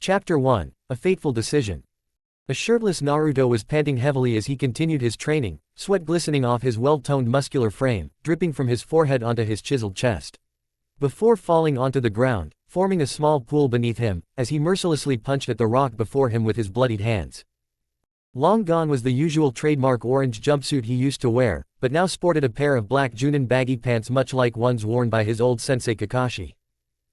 Chapter 1, A Fateful Decision. A shirtless Naruto was panting heavily as he continued his training, sweat glistening off his well-toned muscular frame, dripping from his forehead onto his chiseled chest. Before falling onto the ground, forming a small pool beneath him, as he mercilessly punched at the rock before him with his bloodied hands. Long gone was the usual trademark orange jumpsuit he used to wear, but now sported a pair of black Junin baggy pants much like ones worn by his old sensei Kakashi.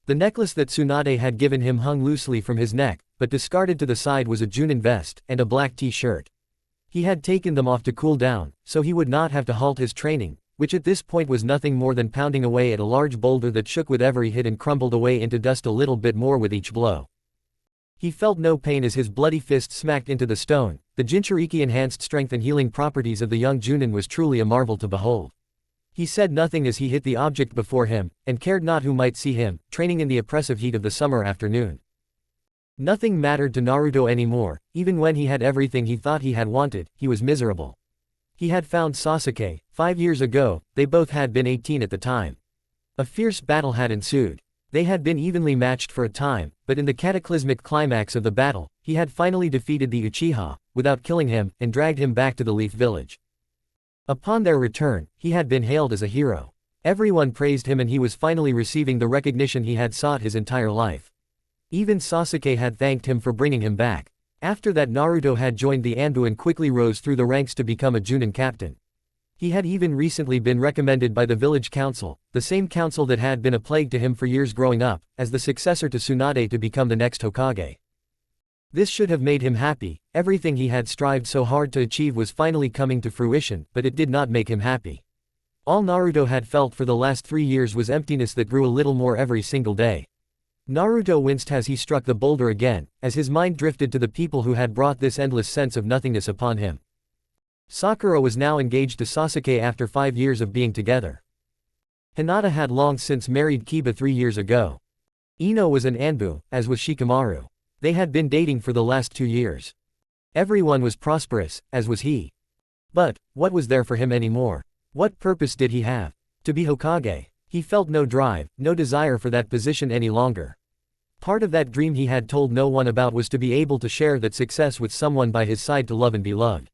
The necklace that Tsunade had given him hung loosely from his neck, but discarded to the side was a Junin vest and a black t-shirt. He had taken them off to cool down, so he would not have to halt his training, which at this point was nothing more than pounding away at a large boulder that shook with every hit and crumbled away into dust a little bit more with each blow. He felt no pain as his bloody fist smacked into the stone. The Jinchuriki-enhanced strength and healing properties of the young Junin was truly a marvel to behold. He said nothing as he hit the object before him, and cared not who might see him, training in the oppressive heat of the summer afternoon. Nothing mattered to Naruto anymore. Even when he had everything he thought he had wanted, he was miserable. He had found Sasuke. 5 years ago, they both had been 18 at the time. A fierce battle had ensued. They had been evenly matched for a time, but in the cataclysmic climax of the battle, he had finally defeated the Uchiha, without killing him, and dragged him back to the Leaf Village. Upon their return, he had been hailed as a hero. Everyone praised him and he was finally receiving the recognition he had sought his entire life. Even Sasuke had thanked him for bringing him back. After that, Naruto had joined the Anbu and quickly rose through the ranks to become a Junin captain. He had even recently been recommended by the village council, the same council that had been a plague to him for years growing up, as the successor to Tsunade to become the next Hokage. This should have made him happy. Everything he had strived so hard to achieve was finally coming to fruition, but it did not make him happy. All Naruto had felt for the last 3 years was emptiness that grew a little more every single day. Naruto winced as he struck the boulder again, as his mind drifted to the people who had brought this endless sense of nothingness upon him. Sakura was now engaged to Sasuke after 5 years of being together. Hinata had long since married Kiba 3 years ago. Ino was an Anbu, as was Shikamaru. They had been dating for the last 2 years. Everyone was prosperous, as was he. But, what was there for him anymore? What purpose did he have? To be Hokage. He felt no drive, no desire for that position any longer. Part of that dream he had told no one about was to be able to share that success with someone by his side to love and be loved.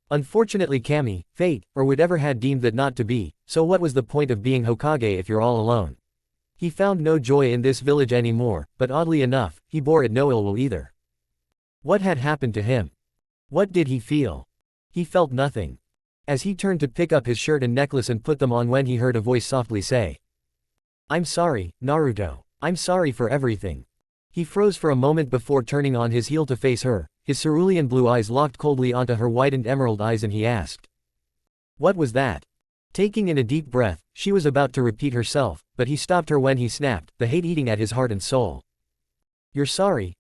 Unfortunately Kami, fate, or whatever had deemed that not to be, so what was the point of being Hokage if you're all alone? He found no joy in this village anymore, but oddly enough, he bore it no ill will either. What had happened to him? What did he feel? He felt nothing. As he turned to pick up his shirt and necklace and put them on when he heard a voice softly say, "I'm sorry, Naruto. I'm sorry for everything." He froze for a moment before turning on his heel to face her, his cerulean blue eyes locked coldly onto her widened emerald eyes, and he asked, "What was that?" Taking in a deep breath, she was about to repeat herself, but he stopped her when he snapped, the hate eating at his heart and soul. You're sorry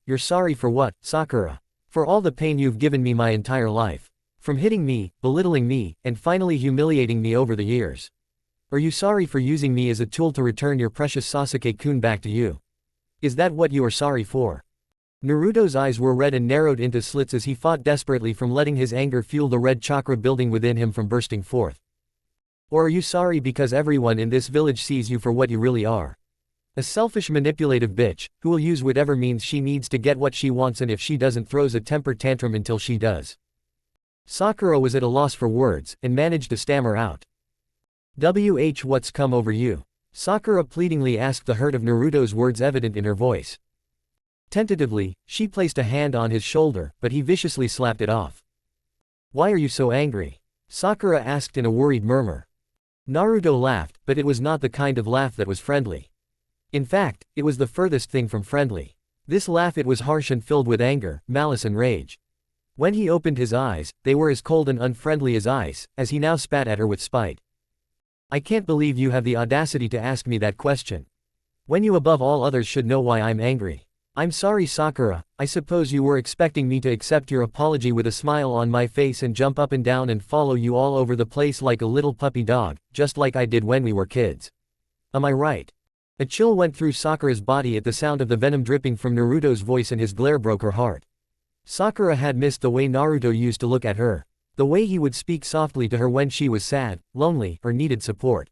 for what, Sakura? For all the pain you've given me my entire life. From hitting me, belittling me, and finally humiliating me over the years. Are you sorry for using me as a tool to return your precious Sasuke-kun back to you? Is that what you are sorry for? Naruto's eyes were red and narrowed into slits as he fought desperately from letting his anger fuel the red chakra building within him from bursting forth. Or are you sorry because everyone in this village sees you for what you really are? A selfish manipulative bitch, who will use whatever means she needs to get what she wants, and if she doesn't throws a temper tantrum until she does. Sakura was at a loss for words, and managed to stammer out. What's come over you? Sakura pleadingly asked, the hurt of Naruto's words evident in her voice. Tentatively, she placed a hand on his shoulder, but he viciously slapped it off. Why are you so angry? Sakura asked in a worried murmur. Naruto laughed, but it was not the kind of laugh that was friendly. In fact, it was the furthest thing from friendly. This laugh, it was harsh and filled with anger, malice and rage. When he opened his eyes, they were as cold and unfriendly as ice, as he now spat at her with spite. I can't believe you have the audacity to ask me that question. When you above all others should know why I'm angry. I'm sorry, Sakura. I suppose you were expecting me to accept your apology with a smile on my face and jump up and down and follow you all over the place like a little puppy dog, just like I did when we were kids. Am I right? A chill went through Sakura's body at the sound of the venom dripping from Naruto's voice, and his glare broke her heart. Sakura had missed the way Naruto used to look at her. The way he would speak softly to her when she was sad, lonely, or needed support.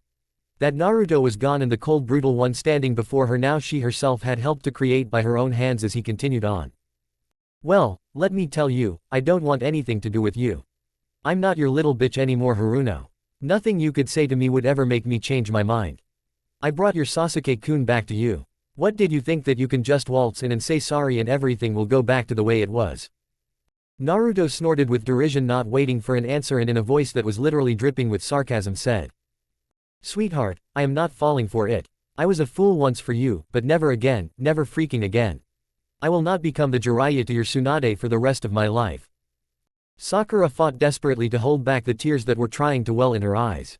That Naruto was gone, and the cold brutal one standing before her now she herself had helped to create by her own hands as he continued on. Well, let me tell you, I don't want anything to do with you. I'm not your little bitch anymore, Haruno. Nothing you could say to me would ever make me change my mind. I brought your Sasuke-kun back to you. What did you think, that you can just waltz in and say sorry and everything will go back to the way it was? Naruto snorted with derision, not waiting for an answer, and in a voice that was literally dripping with sarcasm said, Sweetheart, I am not falling for it. I was a fool once for you, but never again, never freaking again. I will not become the Jiraiya to your Tsunade for the rest of my life. Sakura fought desperately to hold back the tears that were trying to well in her eyes.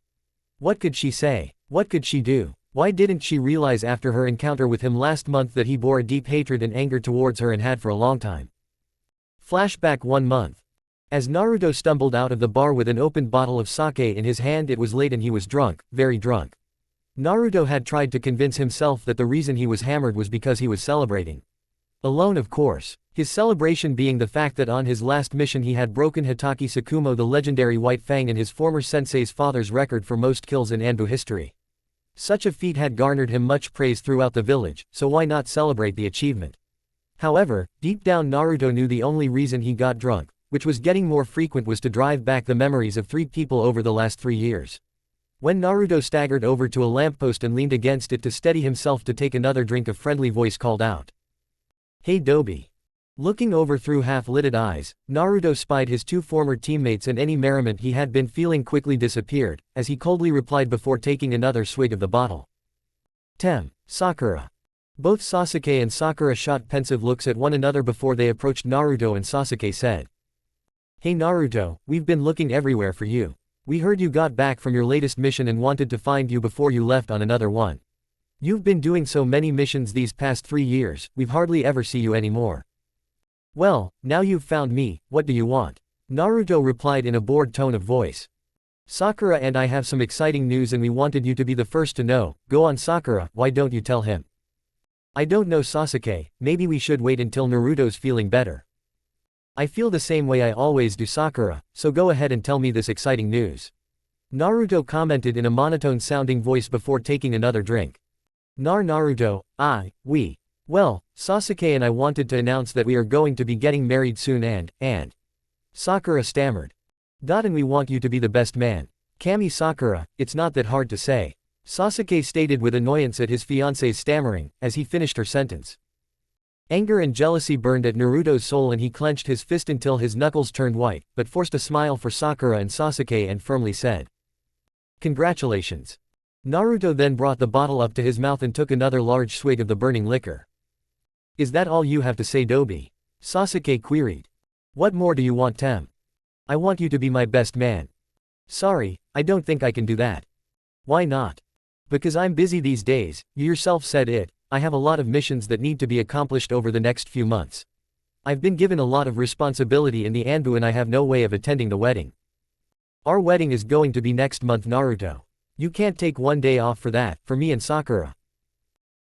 What could she say? What could she do? Why didn't she realize after her encounter with him last month that he bore a deep hatred and anger towards her and had for a long time? Flashback 1 month. As Naruto stumbled out of the bar with an opened bottle of sake in his hand, it was late and he was drunk, very drunk. Naruto had tried to convince himself that the reason he was hammered was because he was celebrating. Alone, of course. His celebration being the fact that on his last mission he had broken Hitaki Tsukumo, the legendary White Fang, and his former sensei's father's record for most kills in Anbu history. Such a feat had garnered him much praise throughout the village, so why not celebrate the achievement? However, deep down Naruto knew the only reason he got drunk, which was getting more frequent, was to drive back the memories of 3 people over the last 3 years. When Naruto staggered over to a lamppost and leaned against it to steady himself to take another drink, a friendly voice called out, Hey Dobi. Looking over through half-lidded eyes, Naruto spied his 2 former teammates, and any merriment he had been feeling quickly disappeared, as he coldly replied before taking another swig of the bottle. Sakura. Both Sasuke and Sakura shot pensive looks at one another before they approached Naruto, and Sasuke said, Hey Naruto, we've been looking everywhere for you. We heard you got back from your latest mission and wanted to find you before you left on another one. You've been doing so many missions these past 3 years, we've hardly ever see you anymore. Well, now you've found me, what do you want? Naruto replied in a bored tone of voice. Sakura and I have some exciting news and we wanted you to be the first to know. Go on Sakura, why don't you tell him? I don't know Sasuke, maybe we should wait until Naruto's feeling better. I feel the same way I always do Sakura, so go ahead and tell me this exciting news. Naruto commented in a monotone sounding voice before taking another drink. Naruto, well, Sasuke and I wanted to announce that we are going to be getting married soon and. Sakura stammered. And we want you to be the best man. Kami Sakura, it's not that hard to say. Sasuke stated with annoyance at his fiancée's stammering, as he finished her sentence. Anger and jealousy burned at Naruto's soul and he clenched his fist until his knuckles turned white, but forced a smile for Sakura and Sasuke and firmly said, Congratulations. Naruto then brought the bottle up to his mouth and took another large swig of the burning liquor. Is that all you have to say, Dobi? Sasuke queried. What more do you want, Tem? I want you to be my best man. Sorry, I don't think I can do that. Why not? Because I'm busy these days, you yourself said it, I have a lot of missions that need to be accomplished over the next few months. I've been given a lot of responsibility in the Anbu and I have no way of attending the wedding. Our wedding is going to be next month, Naruto. You can't take 1 day off for that, for me and Sakura.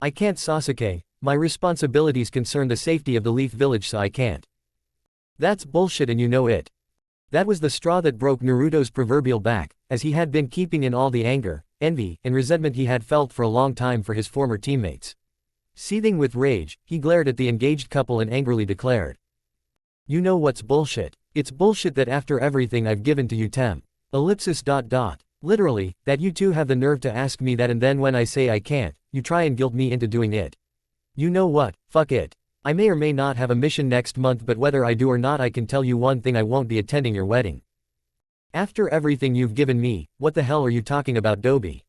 I can't, Sasuke. My responsibilities concern the safety of the Leaf Village, so I can't. That's bullshit and you know it. That was the straw that broke Naruto's proverbial back, as he had been keeping in all the anger, envy, and resentment he had felt for a long time for his former teammates. Seething with rage, he glared at the engaged couple and angrily declared. You know what's bullshit? It's bullshit that after everything I've given to you, Tem. Literally, that you two have the nerve to ask me that and then when I say I can't, you try and guilt me into doing it. You know what, fuck it. I may or may not have a mission next month, but whether I do or not, I can tell you one thing, I won't be attending your wedding. After everything you've given me, what the hell are you talking about, Dobi?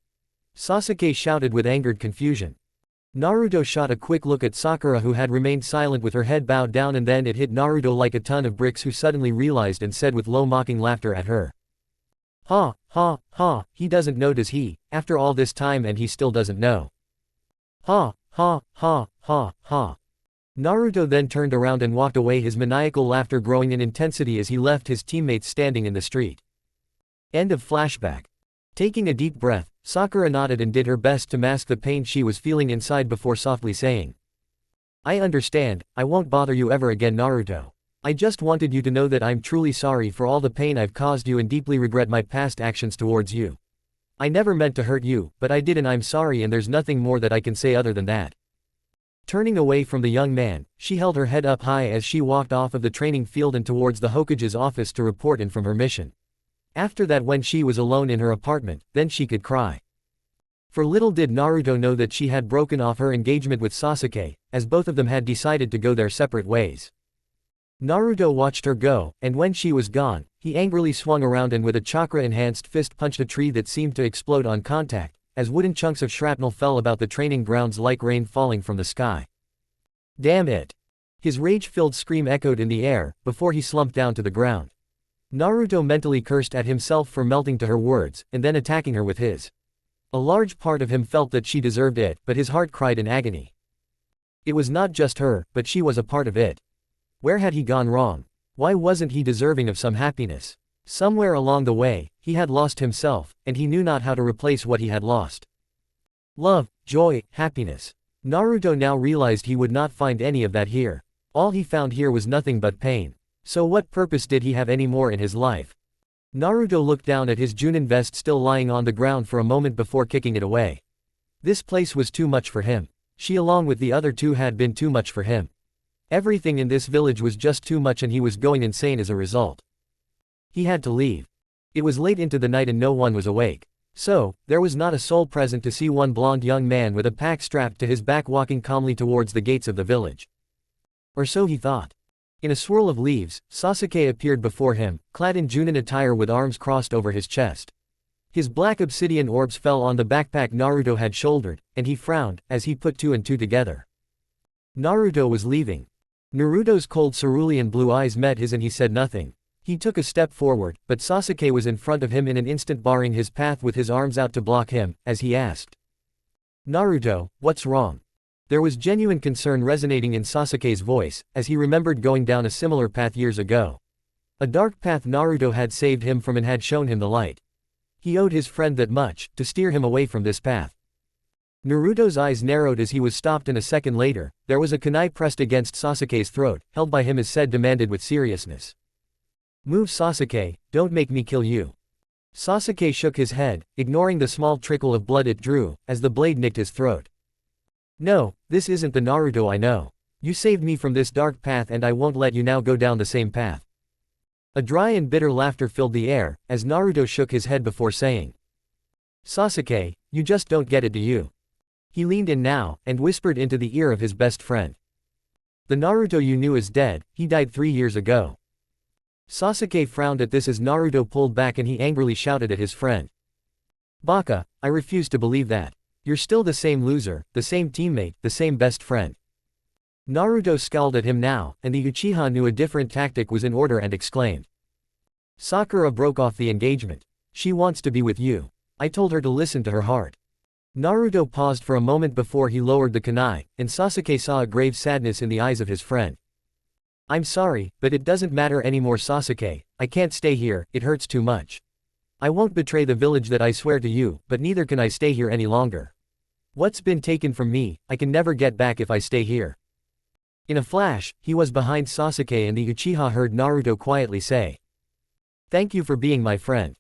Sasuke shouted with angered confusion. Naruto shot a quick look at Sakura, who had remained silent with her head bowed down, and then it hit Naruto like a ton of bricks, who suddenly realized and said with low mocking laughter at her. He doesn't know, does he, after all this time, and he still doesn't know. Naruto then turned around and walked away, his maniacal laughter growing in intensity as he left his teammates standing in the street. End of flashback. Taking a deep breath, Sakura nodded and did her best to mask the pain she was feeling inside before softly saying, I understand, I won't bother you ever again, Naruto. I just wanted you to know that I'm truly sorry for all the pain I've caused you and deeply regret my past actions towards you. I never meant to hurt you, but I did, and I'm sorry, and there's nothing more that I can say other than that. Turning away from the young man, she held her head up high as she walked off of the training field and towards the Hokage's office to report in from her mission. After that, when she was alone in her apartment, then she could cry. For little did Naruto know that she had broken off her engagement with Sasuke, as both of them had decided to go their separate ways. Naruto watched her go, and when she was gone, he angrily swung around and with a chakra-enhanced fist punched a tree that seemed to explode on contact, as wooden chunks of shrapnel fell about the training grounds like rain falling from the sky. Damn it! His rage-filled scream echoed in the air, before he slumped down to the ground. Naruto mentally cursed at himself for melting to her words, and then attacking her with his. A large part of him felt that she deserved it, but his heart cried in agony. It was not just her, but she was a part of it. Where had he gone wrong? Why wasn't he deserving of some happiness? Somewhere along the way, he had lost himself, and he knew not how to replace what he had lost. Love, joy, happiness. Naruto now realized he would not find any of that here. All he found here was nothing but pain. So what purpose did he have any more in his life? Naruto looked down at his Junin vest still lying on the ground for a moment before kicking it away. This place was too much for him. She along with the other two had been too much for him. Everything in this village was just too much and he was going insane as a result. He had to leave. It was late into the night and no one was awake. So, there was not a soul present to see one blond young man with a pack strapped to his back walking calmly towards the gates of the village. Or so he thought. In a swirl of leaves, Sasuke appeared before him, clad in Junin attire with arms crossed over his chest. His black obsidian orbs fell on the backpack Naruto had shouldered, and he frowned, as he put two and two together. Naruto was leaving. Naruto's cold cerulean blue eyes met his and he said nothing. He took a step forward, but Sasuke was in front of him in an instant, barring his path with his arms out to block him, as he asked. Naruto, what's wrong? There was genuine concern resonating in Sasuke's voice, as he remembered going down a similar path years ago. A dark path Naruto had saved him from and had shown him the light. He owed his friend that much, to steer him away from this path. Naruto's eyes narrowed as he was stopped, and a second later, there was a kunai pressed against Sasuke's throat, held by him as said demanded with seriousness. Move, Sasuke, don't make me kill you. Sasuke shook his head, ignoring the small trickle of blood it drew, as the blade nicked his throat. No, this isn't the Naruto I know. You saved me from this dark path and I won't let you now go down the same path. A dry and bitter laughter filled the air, as Naruto shook his head before saying. Sasuke, you just don't get it, do you? He leaned in now, and whispered into the ear of his best friend. The Naruto you knew is dead, he died 3 years ago. Sasuke frowned at this as Naruto pulled back and he angrily shouted at his friend. Baka, I refuse to believe that. You're still the same loser, the same teammate, the same best friend. Naruto scowled at him now, and the Uchiha knew a different tactic was in order and exclaimed. Sakura broke off the engagement. She wants to be with you. I told her to listen to her heart. Naruto paused for a moment before he lowered the kunai, and Sasuke saw a grave sadness in the eyes of his friend. I'm sorry, but it doesn't matter anymore, Sasuke. I can't stay here, it hurts too much. I won't betray the village that I swear to you, but neither can I stay here any longer. What's been taken from me, I can never get back if I stay here. In a flash, he was behind Sasuke and the Uchiha heard Naruto quietly say. Thank you for being my friend.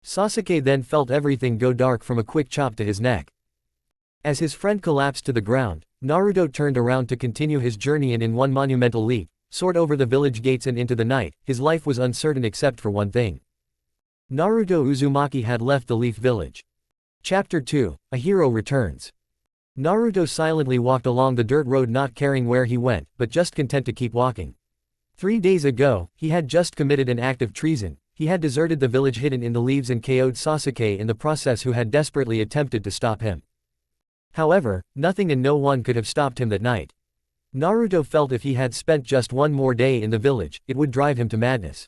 Sasuke then felt everything go dark from a quick chop to his neck. As his friend collapsed to the ground, Naruto turned around to continue his journey and in one monumental leap, soared over the village gates and into the night. His life was uncertain except for one thing. Naruto Uzumaki had left the Leaf Village. Chapter 2, A Hero Returns. Naruto silently walked along the dirt road, not caring where he went, but just content to keep walking. 3 days ago, he had just committed an act of treason. He had deserted the village hidden in the leaves and KO'd Sasuke in the process, who had desperately attempted to stop him. However, nothing and no one could have stopped him that night. Naruto felt if he had spent just one more day in the village, it would drive him to madness.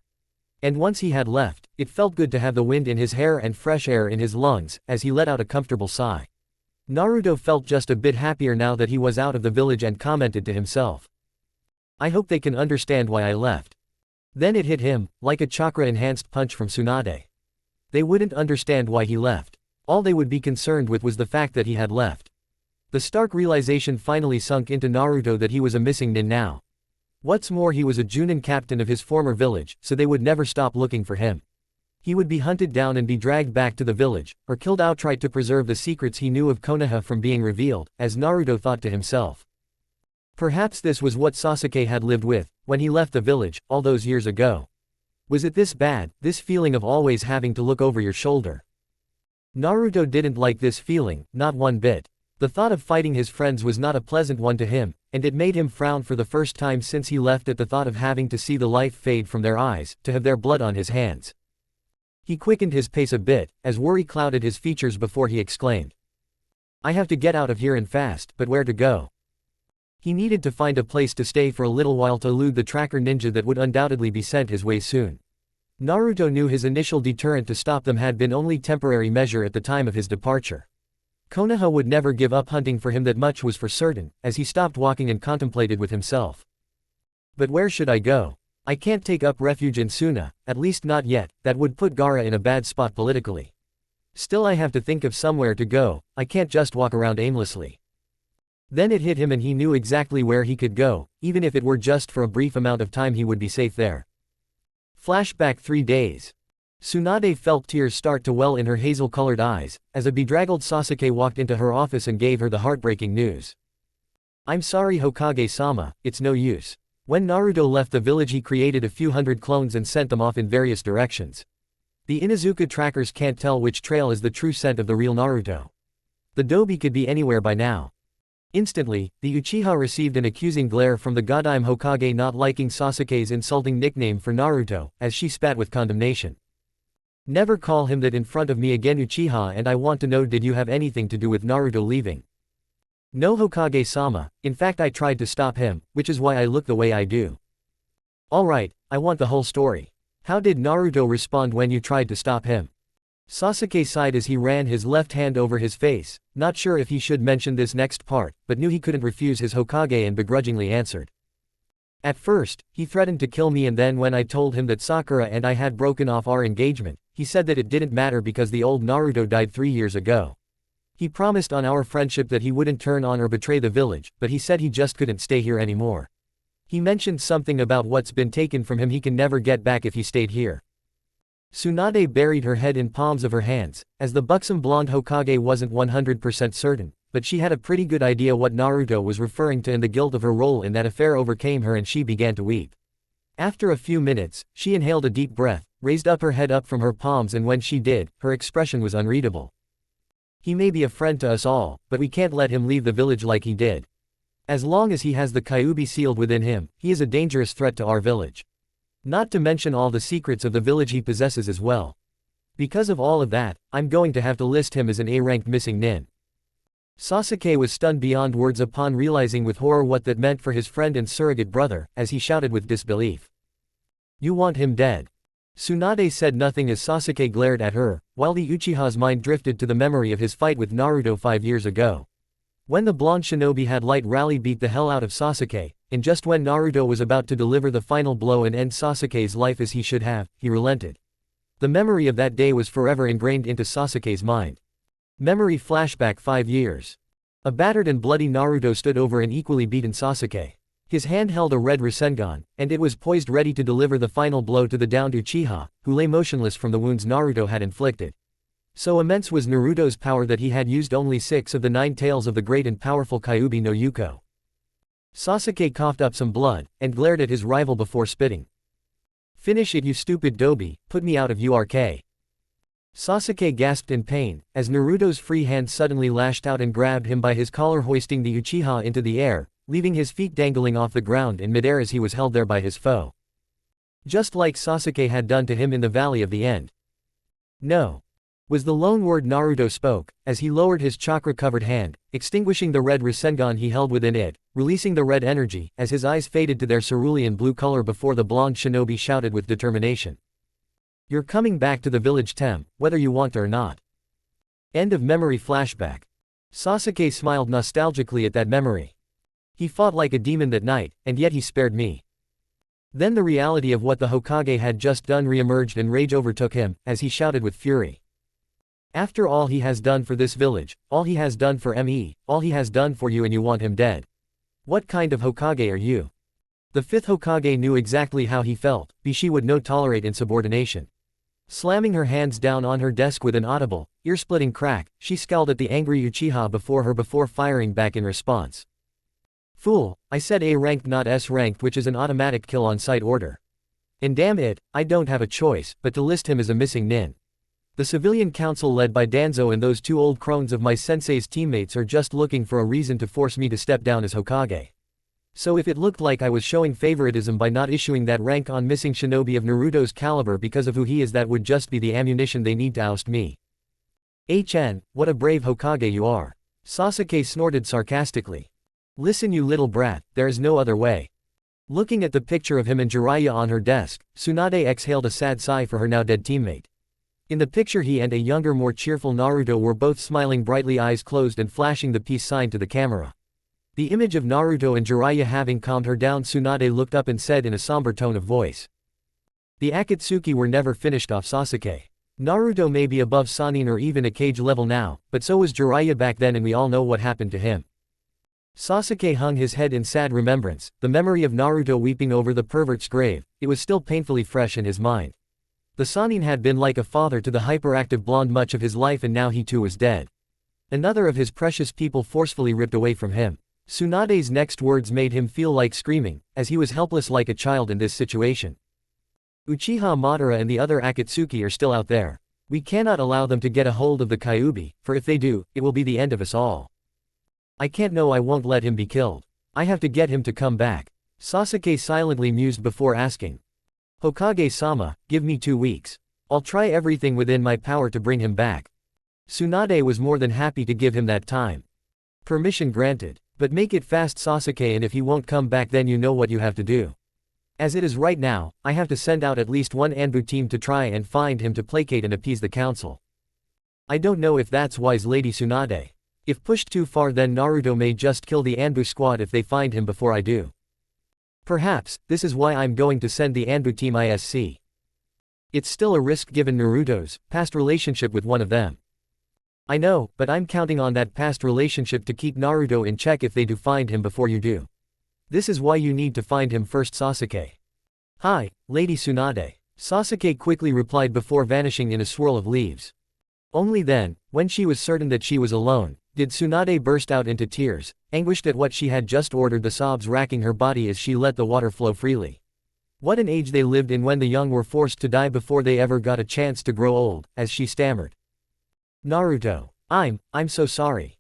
And once he had left, it felt good to have the wind in his hair and fresh air in his lungs, as he let out a comfortable sigh. Naruto felt just a bit happier now that he was out of the village and commented to himself. I hope they can understand why I left. Then it hit him, like a chakra-enhanced punch from Tsunade. They wouldn't understand why he left. All they would be concerned with was the fact that he had left. The stark realization finally sunk into Naruto that he was a missing nin now. What's more, he was a Junin captain of his former village, so they would never stop looking for him. He would be hunted down and be dragged back to the village, or killed outright to preserve the secrets he knew of Konoha from being revealed, as Naruto thought to himself. Perhaps this was what Sasuke had lived with, when he left the village, all those years ago. Was it this bad, this feeling of always having to look over your shoulder? Naruto didn't like this feeling, not one bit. The thought of fighting his friends was not a pleasant one to him, and it made him frown for the first time since he left at the thought of having to see the life fade from their eyes, to have their blood on his hands. He quickened his pace a bit, as worry clouded his features before he exclaimed. I have to get out of here and fast, but where to go? He needed to find a place to stay for a little while to elude the tracker ninja that would undoubtedly be sent his way soon. Naruto knew his initial deterrent to stop them had been only temporary measure at the time of his departure. Konoha would never give up hunting for him, that much was for certain, as he stopped walking and contemplated with himself. But where should I go? I can't take up refuge in Suna, at least not yet, that would put Gaara in a bad spot politically. Still, I have to think of somewhere to go, I can't just walk around aimlessly. Then it hit him and he knew exactly where he could go, even if it were just for a brief amount of time he would be safe there. Flashback 3 days. Tsunade felt tears start to well in her hazel-colored eyes, as a bedraggled Sasuke walked into her office and gave her the heartbreaking news. I'm sorry Hokage-sama, it's no use. When Naruto left the village he created a few hundred clones and sent them off in various directions. The Inuzuka trackers can't tell which trail is the true scent of the real Naruto. The Dobi could be anywhere by now. Instantly, the Uchiha received an accusing glare from the Godime Hokage, not liking Sasuke's insulting nickname for Naruto, as she spat with condemnation. Never call him that in front of me again, Uchiha, and I want to know, did you have anything to do with Naruto leaving? No Hokage-sama, in fact I tried to stop him, which is why I look the way I do. Alright, I want the whole story. How did Naruto respond when you tried to stop him? Sasuke sighed as he ran his left hand over his face, not sure if he should mention this next part, but knew he couldn't refuse his Hokage and begrudgingly answered. At first, he threatened to kill me, and then when I told him that Sakura and I had broken off our engagement, he said that it didn't matter because the old Naruto died 3 years ago. He promised on our friendship that he wouldn't turn on or betray the village, but he said he just couldn't stay here anymore. He mentioned something about what's been taken from him he can never get back if he stayed here. Tsunade buried her head in palms of her hands, as the buxom blonde Hokage wasn't 100% certain, but she had a pretty good idea what Naruto was referring to, and the guilt of her role in that affair overcame her and she began to weep. After a few minutes, she inhaled a deep breath, raised up her head up from her palms, and when she did, her expression was unreadable. He may be a friend to us all, but we can't let him leave the village like he did. As long as he has the Kyuubi sealed within him, he is a dangerous threat to our village. Not to mention all the secrets of the village he possesses as well. Because of all of that, I'm going to have to list him as an A-ranked missing nin. Sasuke was stunned beyond words upon realizing with horror what that meant for his friend and surrogate brother, as he shouted with disbelief. You want him dead? Tsunade said nothing as Sasuke glared at her, while the Uchiha's mind drifted to the memory of his fight with Naruto 5 years ago. When the blonde shinobi had Light Rally beat the hell out of Sasuke, and just when Naruto was about to deliver the final blow and end Sasuke's life as he should have, he relented. The memory of that day was forever ingrained into Sasuke's mind. Memory flashback 5 years. A battered and bloody Naruto stood over an equally beaten Sasuke. His hand held a red rasengan, and it was poised ready to deliver the final blow to the downed Uchiha, who lay motionless from the wounds Naruto had inflicted. So immense was Naruto's power that he had used only 6 of the 9 tails of the great and powerful Kyuubi no Yuko. Sasuke coughed up some blood, and glared at his rival before spitting. Finish it, you stupid Dobi, put me out of URK. Sasuke gasped in pain, as Naruto's free hand suddenly lashed out and grabbed him by his collar, hoisting the Uchiha into the air, leaving his feet dangling off the ground in midair as he was held there by his foe. Just like Sasuke had done to him in the Valley of the End. No. Was the lone word Naruto spoke, as he lowered his chakra-covered hand, extinguishing the red rasengan he held within it, releasing the red energy, as his eyes faded to their cerulean blue color before the blonde shinobi shouted with determination. You're coming back to the village Tem, whether you want to or not. End of memory flashback. Sasuke smiled nostalgically at that memory. He fought like a demon that night, and yet he spared me. Then the reality of what the Hokage had just done re-emerged and rage overtook him, as he shouted with fury. After all he has done for this village, all he has done for me, all he has done for you, and you want him dead. What kind of Hokage are you? The 5th Hokage knew exactly how he felt, she would not tolerate insubordination. Slamming her hands down on her desk with an audible, ear-splitting crack, she scowled at the angry Uchiha before her before firing back in response. Fool, I said A ranked not S ranked, which is an automatic kill on sight order. And damn it, I don't have a choice but to list him as a missing nin. The civilian council led by Danzo and those two old crones of my sensei's teammates are just looking for a reason to force me to step down as Hokage. So if it looked like I was showing favoritism by not issuing that rank on missing shinobi of Naruto's caliber because of who he is, that would just be the ammunition they need to oust me. HN, what a brave Hokage you are. Sasuke snorted sarcastically. Listen you little brat, there is no other way. Looking at the picture of him and Jiraiya on her desk, Tsunade exhaled a sad sigh for her now dead teammate. In the picture he and a younger more cheerful Naruto were both smiling brightly, eyes closed and flashing the peace sign to the camera. The image of Naruto and Jiraiya having calmed her down, Tsunade looked up and said in a somber tone of voice. The Akatsuki were never finished off Sasuke. Naruto may be above Sannin or even a Kage level now, but so was Jiraiya back then and we all know what happened to him. Sasuke hung his head in sad remembrance, the memory of Naruto weeping over the pervert's grave, it was still painfully fresh in his mind. The Sannin had been like a father to the hyperactive blonde much of his life, and now he too was dead. Another of his precious people forcefully ripped away from him. Tsunade's next words made him feel like screaming, as he was helpless like a child in this situation. Uchiha Madara and the other Akatsuki are still out there. We cannot allow them to get a hold of the Kyuubi, for if they do, it will be the end of us all. I can't. No, I won't let him be killed. I have to get him to come back. Sasuke silently mused before asking. Hokage-sama, give me 2 weeks. I'll try everything within my power to bring him back. Tsunade was more than happy to give him that time. Permission granted. But make it fast, Sasuke, and if he won't come back then you know what you have to do. As it is right now, I have to send out at least one Anbu team to try and find him to placate and appease the council. I don't know if that's wise, Lady Tsunade. If pushed too far then Naruto may just kill the Anbu squad if they find him before I do. Perhaps, this is why I'm going to send the Anbu team ISC. It's still a risk given Naruto's past relationship with one of them. I know, but I'm counting on that past relationship to keep Naruto in check if they do find him before you do. This is why you need to find him first, Sasuke. Hi, Lady Tsunade. Sasuke quickly replied before vanishing in a swirl of leaves. Only then, when she was certain that she was alone, did Tsunade burst out into tears, anguished at what she had just ordered, the sobs racking her body as she let the water flow freely. What an age they lived in when the young were forced to die before they ever got a chance to grow old, as she stammered. Naruto. I'm so sorry.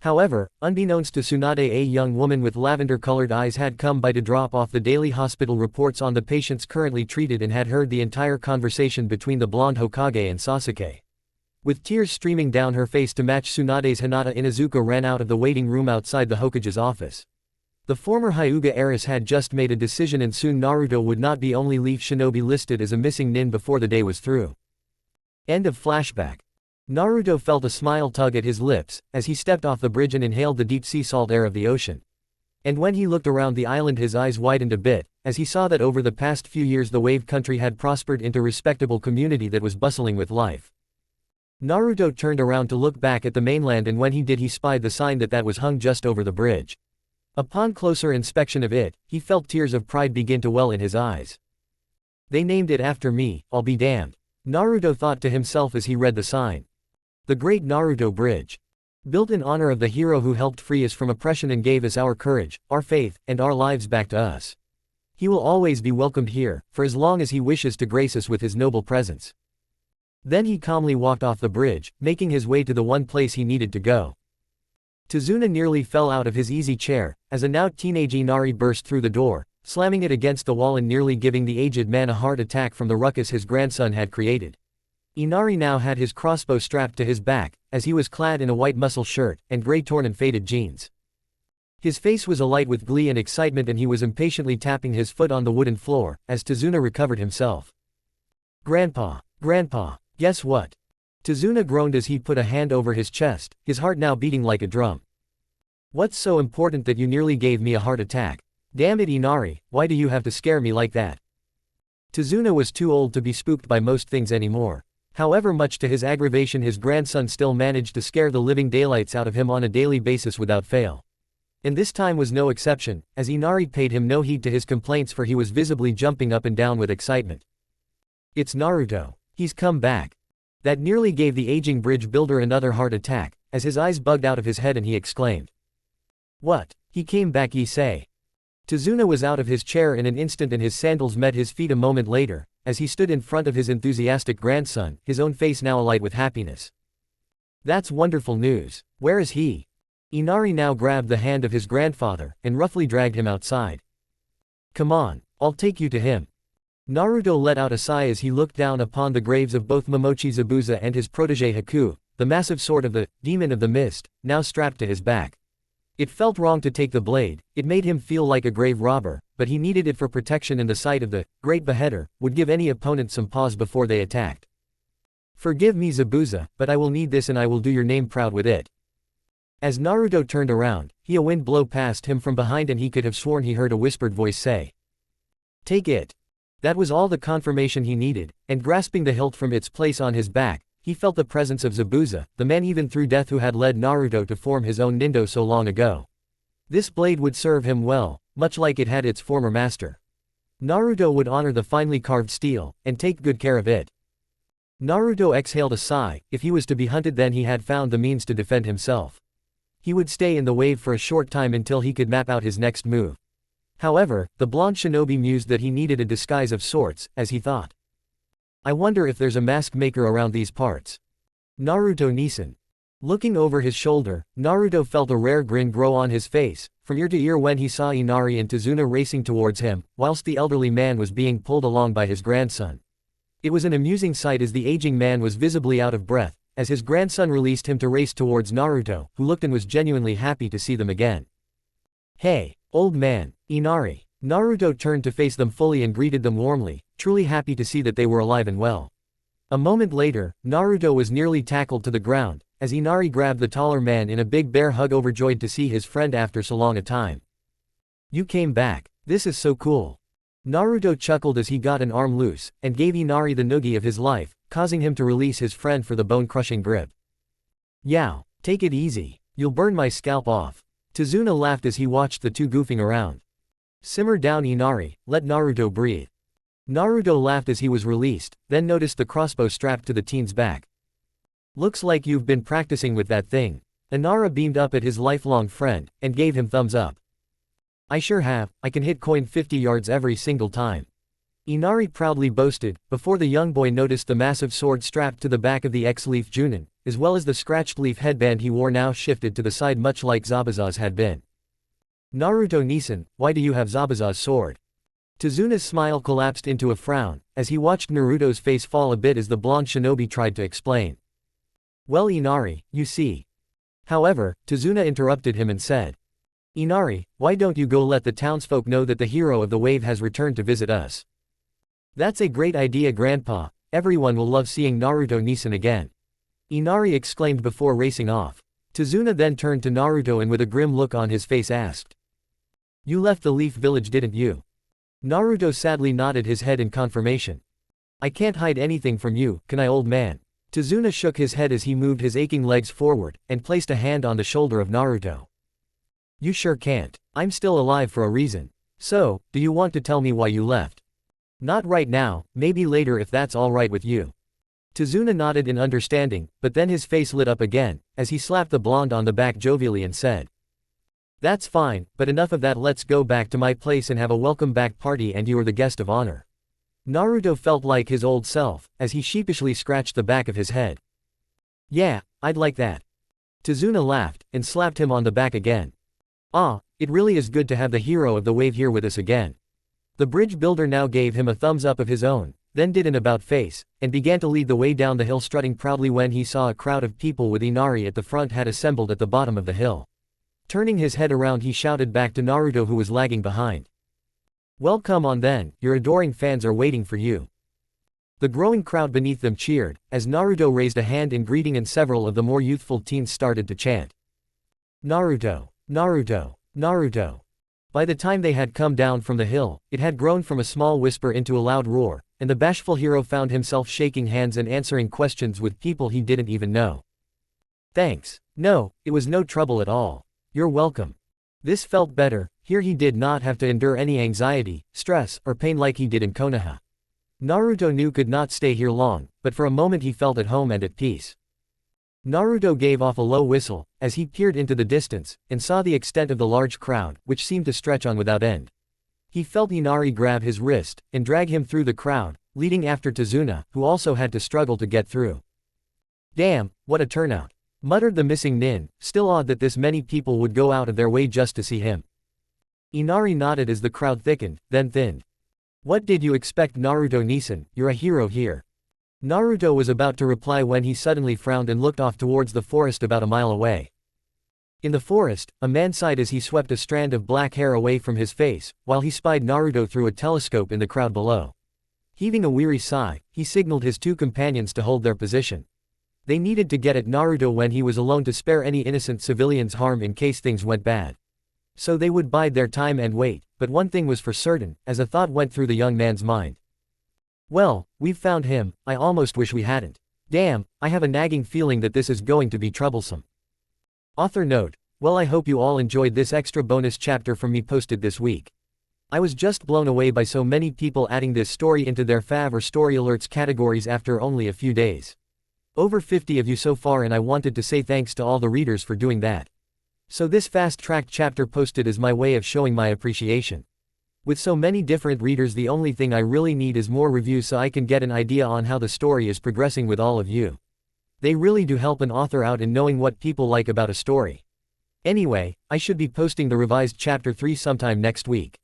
However, unbeknownst to Tsunade, a young woman with lavender-colored eyes had come by to drop off the daily hospital reports on the patients currently treated and had heard the entire conversation between the blonde Hokage and Sasuke. With tears streaming down her face to match Tsunade's, Hinata Inuzuka ran out of the waiting room outside the Hokage's office. The former Hyuga heiress had just made a decision and soon Naruto would not be only leaf shinobi listed as a missing nin before the day was through. End of flashback. Naruto felt a smile tug at his lips, as he stepped off the bridge and inhaled the deep sea salt air of the ocean. And when he looked around the island his eyes widened a bit, as he saw that over the past few years the wave country had prospered into a respectable community that was bustling with life. Naruto turned around to look back at the mainland, and when he did he spied the sign that was hung just over the bridge. Upon closer inspection of it, he felt tears of pride begin to well in his eyes. They named it after me, I'll be damned. Naruto thought to himself as he read the sign. The Great Naruto Bridge. Built in honor of the hero who helped free us from oppression and gave us our courage, our faith, and our lives back to us. He will always be welcomed here, for as long as he wishes to grace us with his noble presence. Then he calmly walked off the bridge, making his way to the one place he needed to go. Tazuna nearly fell out of his easy chair, as a now teenage Inari burst through the door, slamming it against the wall and nearly giving the aged man a heart attack from the ruckus his grandson had created. Inari now had his crossbow strapped to his back, as he was clad in a white muscle shirt, and gray torn and faded jeans. His face was alight with glee and excitement and he was impatiently tapping his foot on the wooden floor, as Tazuna recovered himself. Grandpa, guess what? Tazuna groaned as he put a hand over his chest, his heart now beating like a drum. What's so important that you nearly gave me a heart attack? Damn it, Inari, why do you have to scare me like that? Tazuna was too old to be spooked by most things anymore. However, much to his aggravation, his grandson still managed to scare the living daylights out of him on a daily basis without fail. And this time was no exception, as Inari paid him no heed to his complaints, for he was visibly jumping up and down with excitement. It's Naruto. He's come back. That nearly gave the aging bridge builder another heart attack, as his eyes bugged out of his head and he exclaimed. What? He came back, Issei. Tazuna was out of his chair in an instant and his sandals met his feet a moment later, as he stood in front of his enthusiastic grandson, his own face now alight with happiness. That's wonderful news. Where is he? Inari now grabbed the hand of his grandfather, and roughly dragged him outside. Come on, I'll take you to him. Naruto let out a sigh as he looked down upon the graves of both Momochi Zabuza and his protege Haku, the massive sword of the Demon of the Mist, now strapped to his back. It felt wrong to take the blade, it made him feel like a grave robber, but he needed it for protection, and the sight of the great beheader would give any opponent some pause before they attacked. Forgive me, Zabuza, but I will need this and I will do your name proud with it. As Naruto turned around, a wind blow past him from behind and he could have sworn he heard a whispered voice say, "Take it." That was all the confirmation he needed, and grasping the hilt from its place on his back, he felt the presence of Zabuza, the man even through death who had led Naruto to form his own Nindo so long ago. This blade would serve him well, much like it had its former master. Naruto would honor the finely carved steel, and take good care of it. Naruto exhaled a sigh. If he was to be hunted, then he had found the means to defend himself. He would stay in the wave for a short time until he could map out his next move. However, the blonde shinobi mused that he needed a disguise of sorts, as he thought. I wonder if there's a mask maker around these parts. Naruto Nisan. Looking over his shoulder, Naruto felt a rare grin grow on his face, from ear to ear when he saw Inari and Tazuna racing towards him, whilst the elderly man was being pulled along by his grandson. It was an amusing sight as the aging man was visibly out of breath, as his grandson released him to race towards Naruto, who looked and was genuinely happy to see them again. Hey, old man, Inari. Naruto turned to face them fully and greeted them warmly, truly happy to see that they were alive and well. A moment later, Naruto was nearly tackled to the ground, as Inari grabbed the taller man in a big bear hug, overjoyed to see his friend after so long a time. You came back. This is so cool. Naruto chuckled as he got an arm loose, and gave Inari the noogie of his life, causing him to release his friend for the bone-crushing grip. Yow, take it easy. You'll burn my scalp off. Tazuna laughed as he watched the two goofing around. Simmer down, Inari, let Naruto breathe. Naruto laughed as he was released, then noticed the crossbow strapped to the teen's back. Looks like you've been practicing with that thing. Inara beamed up at his lifelong friend, and gave him thumbs up. I sure have, I can hit coin 50 yards every single time. Inari proudly boasted, before the young boy noticed the massive sword strapped to the back of the X-Leaf Junin, as well as the scratched leaf headband he wore now shifted to the side much like Zabuza's had been. Naruto Nisan, why do you have Zabuza's sword? Tazuna's smile collapsed into a frown, as he watched Naruto's face fall a bit as the blonde shinobi tried to explain. Well, Inari, you see. However, Tazuna interrupted him and said, Inari, why don't you go let the townsfolk know that the hero of the wave has returned to visit us? That's a great idea, Grandpa. Everyone will love seeing Naruto Nisan again. Inari exclaimed before racing off. Tazuna then turned to Naruto and with a grim look on his face asked, You left the Leaf Village, didn't you? Naruto sadly nodded his head in confirmation. I can't hide anything from you, can I, old man? Tazuna shook his head as he moved his aching legs forward, and placed a hand on the shoulder of Naruto. You sure can't. I'm still alive for a reason. So, do you want to tell me why you left? Not right now, maybe later if that's alright with you. Tazuna nodded in understanding, but then his face lit up again, as he slapped the blonde on the back jovially and said, That's fine, but enough of that, let's go back to my place and have a welcome back party and you are the guest of honor. Naruto felt like his old self, as he sheepishly scratched the back of his head. Yeah, I'd like that. Tazuna laughed, and slapped him on the back again. Ah, it really is good to have the hero of the wave here with us again. The bridge builder now gave him a thumbs up of his own, then did an about-face, and began to lead the way down the hill, strutting proudly when he saw a crowd of people with Inari at the front had assembled at the bottom of the hill. Turning his head around, he shouted back to Naruto, who was lagging behind. Well, come on then, your adoring fans are waiting for you. The growing crowd beneath them cheered, as Naruto raised a hand in greeting and several of the more youthful teens started to chant. Naruto, Naruto, Naruto. By the time they had come down from the hill, it had grown from a small whisper into a loud roar, and the bashful hero found himself shaking hands and answering questions with people he didn't even know. Thanks. No, it was no trouble at all. You're welcome. This felt better. Here he did not have to endure any anxiety, stress, or pain like he did in Konoha. Naruto knew could not stay here long, but for a moment he felt at home and at peace. Naruto gave off a low whistle, as he peered into the distance, and saw the extent of the large crowd, which seemed to stretch on without end. He felt Inari grab his wrist, and drag him through the crowd, leading after Tazuna, who also had to struggle to get through. "Damn, what a turnout," muttered the missing nin, still odd that this many people would go out of their way just to see him. Inari nodded as the crowd thickened, then thinned. "What did you expect, Naruto-Nisan, you're a hero here." Naruto was about to reply when he suddenly frowned and looked off towards the forest about a mile away. In the forest, a man sighed as he swept a strand of black hair away from his face, while he spied Naruto through a telescope in the crowd below. Heaving a weary sigh, he signaled his two companions to hold their position. They needed to get at Naruto when he was alone to spare any innocent civilians harm in case things went bad. So they would bide their time and wait, but one thing was for certain, as a thought went through the young man's mind. "Well, we've found him, I almost wish we hadn't. Damn, I have a nagging feeling that this is going to be troublesome." Author note: well, I hope you all enjoyed this extra bonus chapter from me posted this week. I was just blown away by so many people adding this story into their fav or story alerts categories after only a few days. Over 50 of you so far, and I wanted to say thanks to all the readers for doing that. So this fast-tracked chapter posted is my way of showing my appreciation. With so many different readers, the only thing I really need is more reviews so I can get an idea on how the story is progressing with all of you. They really do help an author out in knowing what people like about a story. Anyway, I should be posting the revised chapter 3 sometime next week.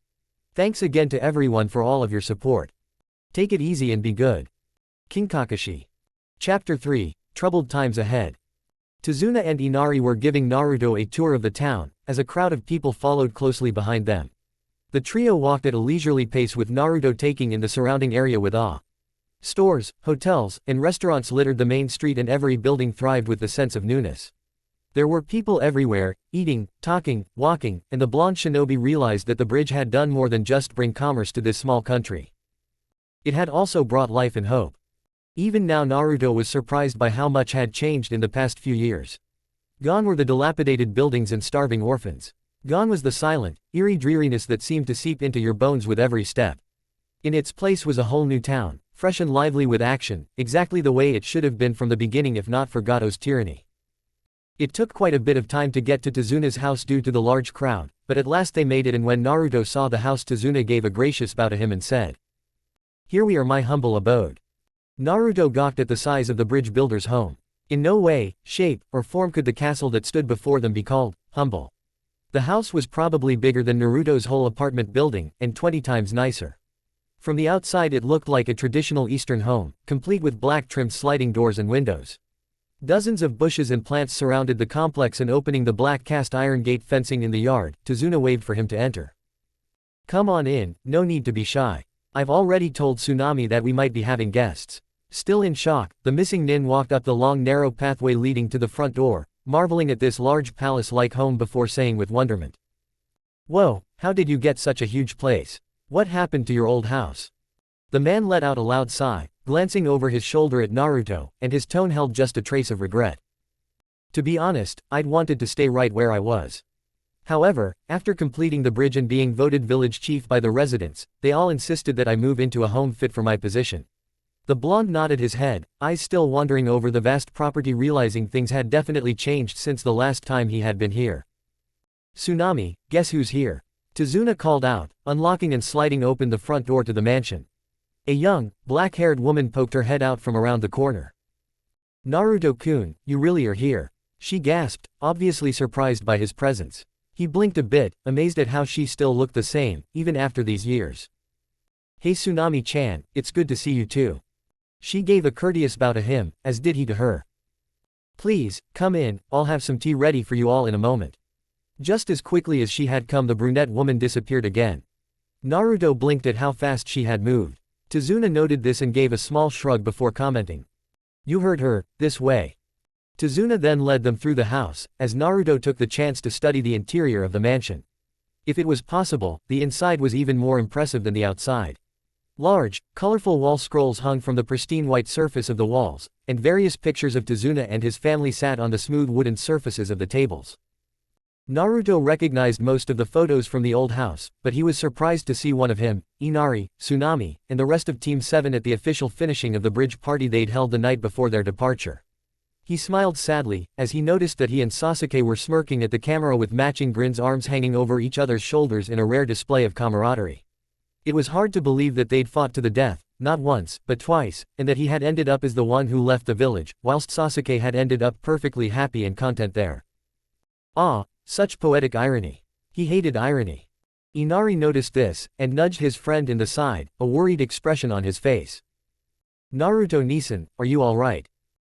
Thanks again to everyone for all of your support. Take it easy and be good. King Kakashi. Chapter 3, Troubled Times Ahead. Tazuna and Inari were giving Naruto a tour of the town, as a crowd of people followed closely behind them. The trio walked at a leisurely pace, with Naruto taking in the surrounding area with awe. Stores, hotels, and restaurants littered the main street, and every building thrived with the sense of newness. There were people everywhere, eating, talking, walking, and the blonde shinobi realized that the bridge had done more than just bring commerce to this small country. It had also brought life and hope. Even now Naruto was surprised by how much had changed in the past few years. Gone were the dilapidated buildings and starving orphans. Gone was the silent, eerie dreariness that seemed to seep into your bones with every step. In its place was a whole new town, fresh and lively with action, exactly the way it should have been from the beginning if not for Gato's tyranny. It took quite a bit of time to get to Tazuna's house due to the large crowd, but at last they made it, and when Naruto saw the house, Tazuna gave a gracious bow to him and said, "Here we are, my humble abode." Naruto gawked at the size of the bridge builder's home. In no way, shape, or form could the castle that stood before them be called humble. The house was probably bigger than Naruto's whole apartment building, and 20 times nicer. From the outside it looked like a traditional Eastern home, complete with black trimmed sliding doors and windows. Dozens of bushes and plants surrounded the complex, and opening the black cast iron gate fencing in the yard, Tazuna waved for him to enter. "Come on in, no need to be shy. I've already told Tsunami that we might be having guests." Still in shock, the missing nin walked up the long narrow pathway leading to the front door, marveling at this large palace-like home before saying with wonderment, "Whoa, how did you get such a huge place? What happened to your old house?" The man let out a loud sigh, glancing over his shoulder at Naruto, and his tone held just a trace of regret. "To be honest, I'd wanted to stay right where I was. However, after completing the bridge and being voted village chief by the residents, they all insisted that I move into a home fit for my position." The blonde nodded his head, eyes still wandering over the vast property, realizing things had definitely changed since the last time he had been here. "Tsunami, guess who's here?" Tazuna called out, unlocking and sliding open the front door to the mansion. A young, black-haired woman poked her head out from around the corner. "Naruto-kun, you really are here," she gasped, obviously surprised by his presence. He blinked a bit, amazed at how she still looked the same, even after these years. "Hey Tsunami-chan, it's good to see you too." She gave a courteous bow to him, as did he to her. "Please, come in, I'll have some tea ready for you all in a moment." Just as quickly as she had come, the brunette woman disappeared again. Naruto blinked at how fast she had moved. Tazuna noted this and gave a small shrug before commenting, "You heard her, this way." Tazuna then led them through the house, as Naruto took the chance to study the interior of the mansion. If it was possible, the inside was even more impressive than the outside. Large, colorful wall scrolls hung from the pristine white surface of the walls, and various pictures of Tazuna and his family sat on the smooth wooden surfaces of the tables. Naruto recognized most of the photos from the old house, but he was surprised to see one of him, Inari, Tsunami, and the rest of Team 7 at the official finishing of the bridge party they'd held the night before their departure. He smiled sadly, as he noticed that he and Sasuke were smirking at the camera with matching grins, arms hanging over each other's shoulders in a rare display of camaraderie. It was hard to believe that they'd fought to the death, not once, but twice, and that he had ended up as the one who left the village, whilst Sasuke had ended up perfectly happy and content there. Ah, such poetic irony. He hated irony. Inari noticed this, and nudged his friend in the side, a worried expression on his face. Naruto-Nisan, are you alright?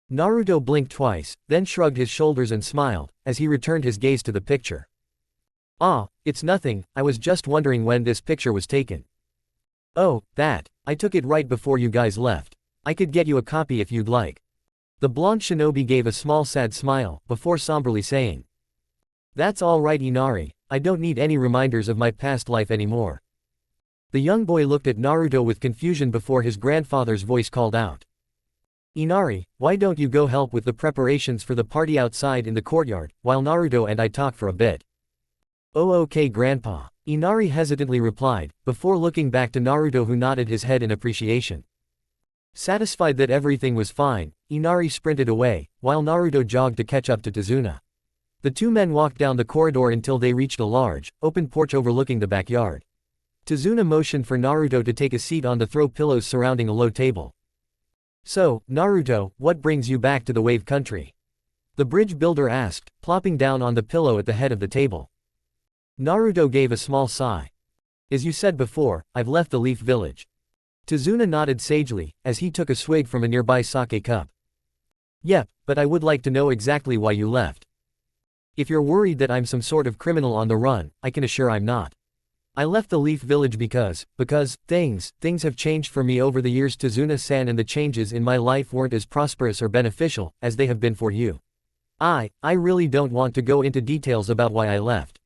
Naruto blinked twice, then shrugged his shoulders and smiled, as he returned his gaze to the picture. Ah, it's nothing, I was just wondering when this picture was taken. Oh, that. I took it right before you guys left. I could get you a copy if you'd like. The blonde shinobi gave a small sad smile, before somberly saying. That's all right, Inari, I don't need any reminders of my past life anymore. The young boy looked at Naruto with confusion before his grandfather's voice called out. Inari, why don't you go help with the preparations for the party outside in the courtyard, while Naruto and I talk for a bit? Oh okay grandpa, Inari hesitantly replied, before looking back to Naruto, who nodded his head in appreciation. Satisfied that everything was fine, Inari sprinted away, while Naruto jogged to catch up to Tazuna. The two men walked down the corridor until they reached a large, open porch overlooking the backyard. Tazuna motioned for Naruto to take a seat on the throw pillows surrounding a low table. So, Naruto, what brings you back to the Wave Country? The bridge builder asked, plopping down on the pillow at the head of the table. Naruto gave a small sigh. As you said before, I've left the Leaf Village. Tazuna nodded sagely, as he took a swig from a nearby sake cup. Yep, but I would like to know exactly why you left. If you're worried that I'm some sort of criminal on the run, I can assure I'm not. I left the Leaf Village because things have changed for me over the years, Tazuna-san, and the changes in my life weren't as prosperous or beneficial as they have been for you. I really don't want to go into details about why I left.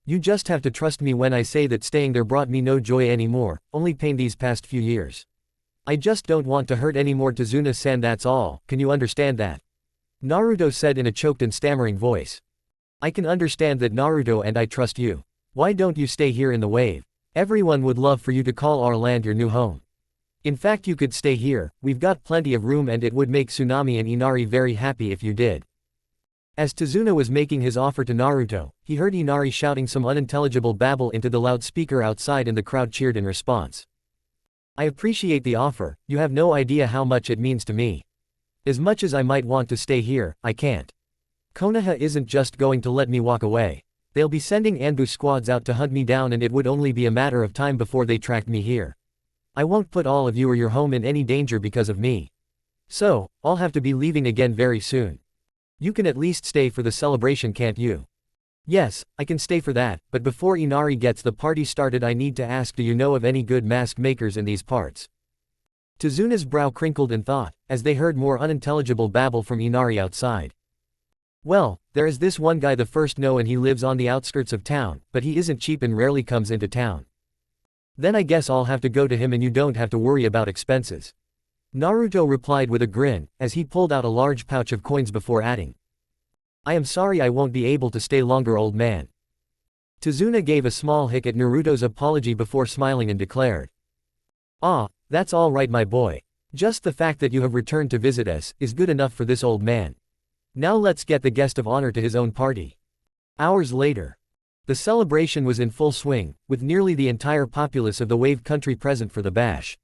You just have to trust me when I say that staying there brought me no joy anymore, only pain these past few years. I just don't want to hurt anymore, Tazuna-san, that's all, can you understand that? Naruto said in a choked and stammering voice. I can understand that, Naruto, and I trust you. Why don't you stay here in the Wave? Everyone would love for you to call our land your new home. In fact, you could stay here, we've got plenty of room, and it would make Tsunami and Inari very happy if you did. As Tazuna was making his offer to Naruto, he heard Inari shouting some unintelligible babble into the loudspeaker outside, and the crowd cheered in response. I appreciate the offer, you have no idea how much it means to me. As much as I might want to stay here, I can't. Konoha isn't just going to let me walk away. They'll be sending ambush squads out to hunt me down, and it would only be a matter of time before they tracked me here. I won't put all of you or your home in any danger because of me. So, I'll have to be leaving again very soon. You can at least stay for the celebration, can't you? Yes, I can stay for that, but before Inari gets the party started, I need to ask, do you know of any good mask makers in these parts? Tazuna's brow crinkled in thought, as they heard more unintelligible babble from Inari outside. Well, there is this one guy, the first no, and he lives on the outskirts of town, but he isn't cheap and rarely comes into town. Then I guess I'll have to go to him, and you don't have to worry about expenses. Naruto replied with a grin, as he pulled out a large pouch of coins before adding. I am sorry I won't be able to stay longer, old man. Tazuna gave a small hic at Naruto's apology before smiling and declared. Ah, that's all right, my boy. Just the fact that you have returned to visit us is good enough for this old man. Now let's get the guest of honor to his own party. Hours later. The celebration was in full swing, with nearly the entire populace of the Wave Country present for the bash.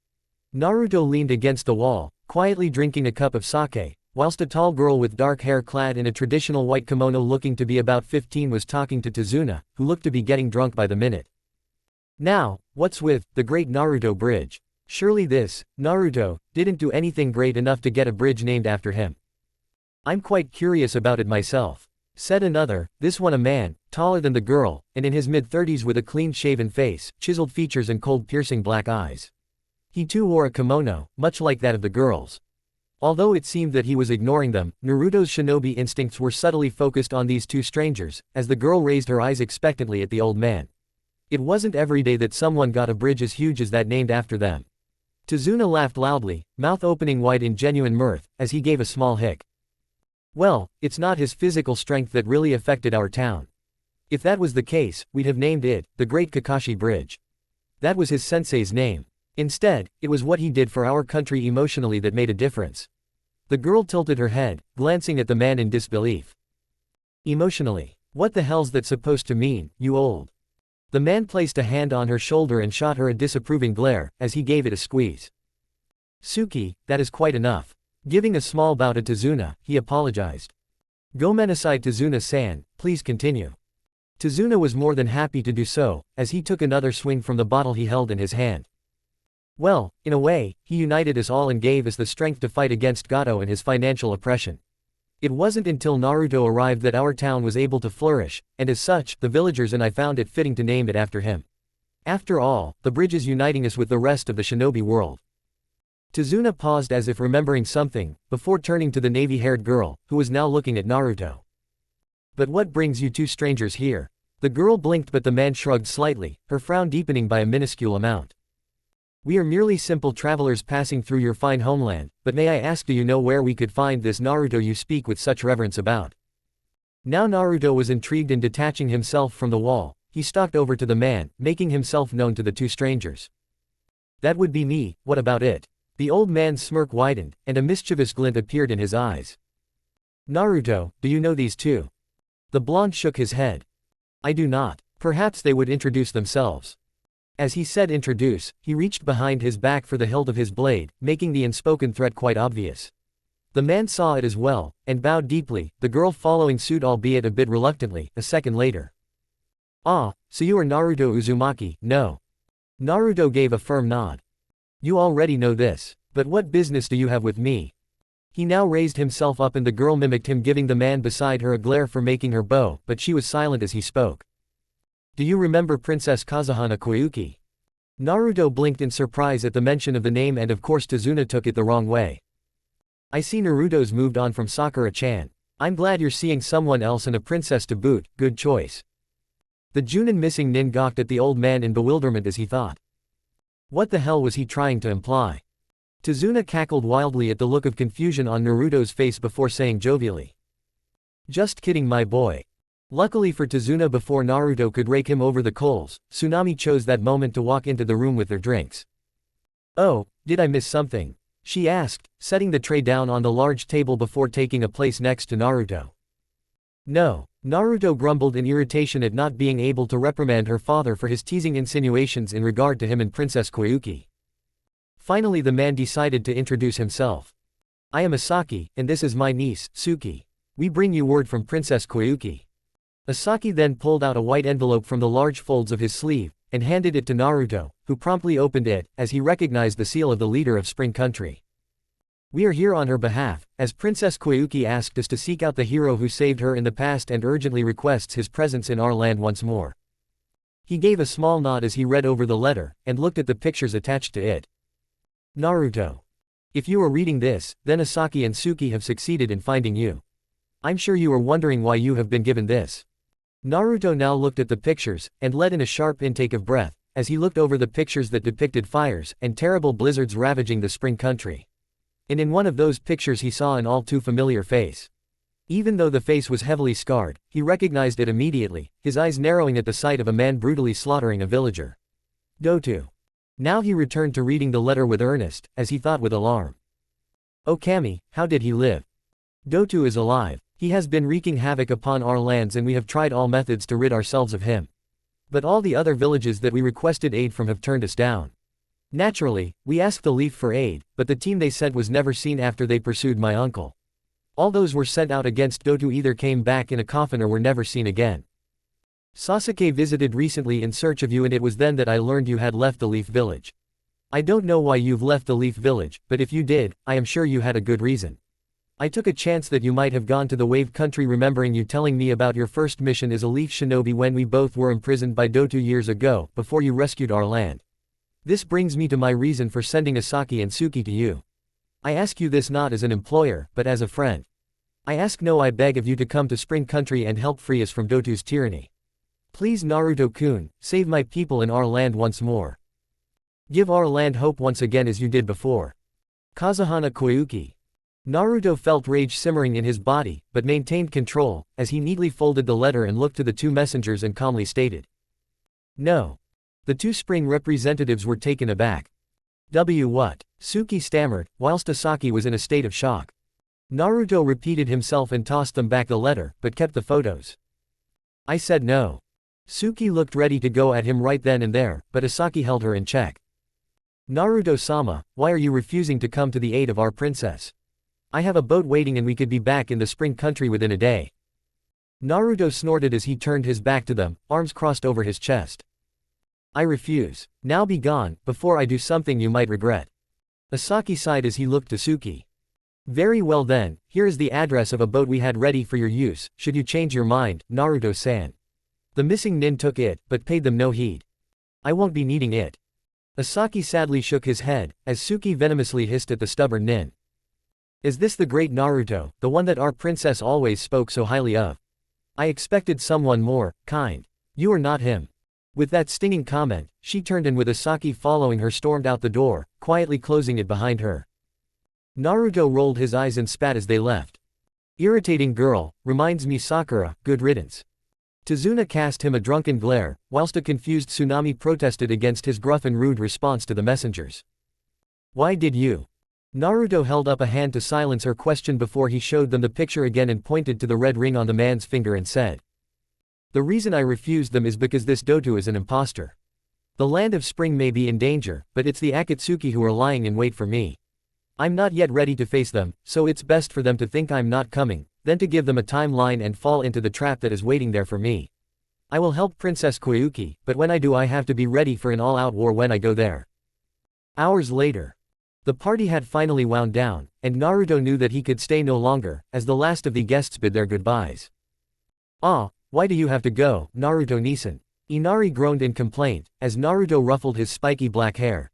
Naruto leaned against the wall, quietly drinking a cup of sake, whilst a tall girl with dark hair clad in a traditional white kimono looking to be about 15 was talking to Tazuna, who looked to be getting drunk by the minute. Now, what's with the Great Naruto Bridge? Surely this, Naruto, didn't do anything great enough to get a bridge named after him. I'm quite curious about it myself, said another, this one a man, taller than the girl, and in his mid-30s with a clean-shaven face, chiseled features and cold piercing black eyes. He too wore a kimono, much like that of the girls. Although it seemed that he was ignoring them, Naruto's shinobi instincts were subtly focused on these two strangers, as the girl raised her eyes expectantly at the old man. It wasn't every day that someone got a bridge as huge as that named after them. Tazuna laughed loudly, mouth opening wide in genuine mirth, as he gave a small hic. Well, it's not his physical strength that really affected our town. If that was the case, we'd have named it, the Great Kakashi Bridge. That was his sensei's name. Instead, it was what he did for our country emotionally that made a difference. The girl tilted her head, glancing at the man in disbelief. Emotionally. What the hell's that supposed to mean, you old? The man placed a hand on her shoulder and shot her a disapproving glare, as he gave it a squeeze. Suki, that is quite enough. Giving a small bow to Tazuna, he apologized. Gomenasai Tazuna-san, please continue. Tazuna was more than happy to do so, as he took another swing from the bottle he held in his hand. Well, in a way, he united us all and gave us the strength to fight against Gato and his financial oppression. It wasn't until Naruto arrived that our town was able to flourish, and as such, the villagers and I found it fitting to name it after him. After all, the bridge is uniting us with the rest of the shinobi world. Tazuna paused as if remembering something, before turning to the navy-haired girl, who was now looking at Naruto. But what brings you two strangers here? The girl blinked but the man shrugged slightly, her frown deepening by a minuscule amount. We are merely simple travelers passing through your fine homeland, but may I ask, do you know where we could find this Naruto you speak with such reverence about? Now Naruto was intrigued and detaching himself from the wall, he stalked over to the man, making himself known to the two strangers. That would be me, what about it? The old man's smirk widened, and a mischievous glint appeared in his eyes. Naruto, do you know these two? The blonde shook his head. I do not. Perhaps they would introduce themselves. As he said introduce, he reached behind his back for the hilt of his blade, making the unspoken threat quite obvious. The man saw it as well, and bowed deeply, the girl following suit albeit a bit reluctantly, a second later. Ah, so you are Naruto Uzumaki, no? Naruto gave a firm nod. You already know this, but what business do you have with me? He now raised himself up and the girl mimicked him, giving the man beside her a glare for making her bow, but she was silent as he spoke. Do you remember Princess Kazuhana Koyuki? Naruto blinked in surprise at the mention of the name, and of course Tazuna took it the wrong way. I see Naruto's moved on from Sakura-chan. I'm glad you're seeing someone else and a princess to boot, good choice. The Junin missing nin gawked at the old man in bewilderment as he thought. What the hell was he trying to imply? Tazuna cackled wildly at the look of confusion on Naruto's face before saying jovially. Just kidding my boy. Luckily for Tazuna, before Naruto could rake him over the coals, Tsunami chose that moment to walk into the room with their drinks. Oh, did I miss something? She asked, setting the tray down on the large table before taking a place next to Naruto. No. Naruto grumbled in irritation at not being able to reprimand her father for his teasing insinuations in regard to him and Princess Koyuki. Finally the man decided to introduce himself. I am Asaki, and this is my niece, Suki. We bring you word from Princess Koyuki. Asaki then pulled out a white envelope from the large folds of his sleeve, and handed it to Naruto, who promptly opened it, as he recognized the seal of the leader of Spring Country. We are here on her behalf, as Princess Koyuki asked us to seek out the hero who saved her in the past and urgently requests his presence in our land once more. He gave a small nod as he read over the letter, and looked at the pictures attached to it. Naruto. If you are reading this, then Asaki and Suki have succeeded in finding you. I'm sure you are wondering why you have been given this. Naruto now looked at the pictures, and let in a sharp intake of breath, as he looked over the pictures that depicted fires and terrible blizzards ravaging the Spring Country. And in one of those pictures he saw an all too familiar face. Even though the face was heavily scarred, he recognized it immediately, his eyes narrowing at the sight of a man brutally slaughtering a villager. Dotu. Now he returned to reading the letter with earnest, as he thought with alarm. Oh Kami, how did he live? Dotu is alive. He has been wreaking havoc upon our lands and we have tried all methods to rid ourselves of him. But all the other villages that we requested aid from have turned us down. Naturally, we asked the Leaf for aid, but the team they sent was never seen after they pursued my uncle. All those were sent out against Dotu either came back in a coffin or were never seen again. Sasuke visited recently in search of you, and it was then that I learned you had left the Leaf Village. I don't know why you've left the Leaf Village, but if you did, I am sure you had a good reason. I took a chance that you might have gone to the Wave Country, remembering you telling me about your first mission as a Leaf Shinobi when we both were imprisoned by Dotu years ago, before you rescued our land. This brings me to my reason for sending Asaki and Suki to you. I ask you this not as an employer, but as a friend. I beg of you to come to Spring Country and help free us from Dotu's tyranny. Please Naruto-kun, save my people in our land once more. Give our land hope once again as you did before. Kazuhana Koyuki. Naruto felt rage simmering in his body, but maintained control, as he neatly folded the letter and looked to the two messengers and calmly stated. No. The two Spring representatives were taken aback. What? Suki stammered, whilst Asaki was in a state of shock. Naruto repeated himself and tossed them back the letter, but kept the photos. I said no. Suki looked ready to go at him right then and there, but Asaki held her in check. Naruto-sama, why are you refusing to come to the aid of our princess? I have a boat waiting and we could be back in the spring country within a day. Naruto snorted as he turned his back to them, arms crossed over his chest. I refuse. Now be gone, before I do something you might regret. Asaki sighed as he looked to Suki. Very well then, here is the address of a boat we had ready for your use, should you change your mind, Naruto-san. The missing nin took it, but paid them no heed. I won't be needing it. Asaki sadly shook his head, as Suki venomously hissed at the stubborn nin. Is this the great Naruto, the one that our princess always spoke so highly of? I expected someone more kind. You are not him. With that stinging comment, she turned and with Asaki following her stormed out the door, quietly closing it behind her. Naruto rolled his eyes and spat as they left. Irritating girl, reminds me Sakura, good riddance. Tazuna cast him a drunken glare, whilst a confused Tsunami protested against his gruff and rude response to the messengers. Why did you? Naruto held up a hand to silence her question before he showed them the picture again and pointed to the red ring on the man's finger and said. The reason I refused them is because this Doto is an impostor. The land of spring may be in danger, but it's the Akatsuki who are lying in wait for me. I'm not yet ready to face them, so it's best for them to think I'm not coming, then to give them a timeline and fall into the trap that is waiting there for me. I will help Princess Koyuki, but when I do I have to be ready for an all-out war when I go there. Hours later. The party had finally wound down, and Naruto knew that he could stay no longer, as the last of the guests bid their goodbyes. Ah, why do you have to go, Naruto-nisan? Inari groaned in complaint, as Naruto ruffled his spiky black hair.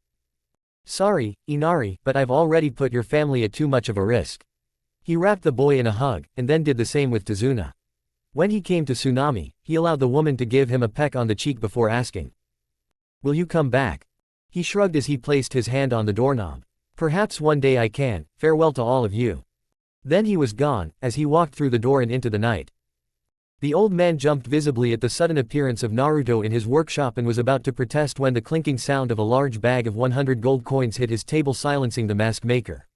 Sorry, Inari, but I've already put your family at too much of a risk. He wrapped the boy in a hug, and then did the same with Tazuna. When he came to Tsunami, he allowed the woman to give him a peck on the cheek before asking. Will you come back? He shrugged as he placed his hand on the doorknob. Perhaps one day I can, farewell to all of you. Then he was gone, as he walked through the door and into the night. The old man jumped visibly at the sudden appearance of Naruto in his workshop and was about to protest when the clinking sound of a large bag of 100 gold coins hit his table, silencing the mask maker.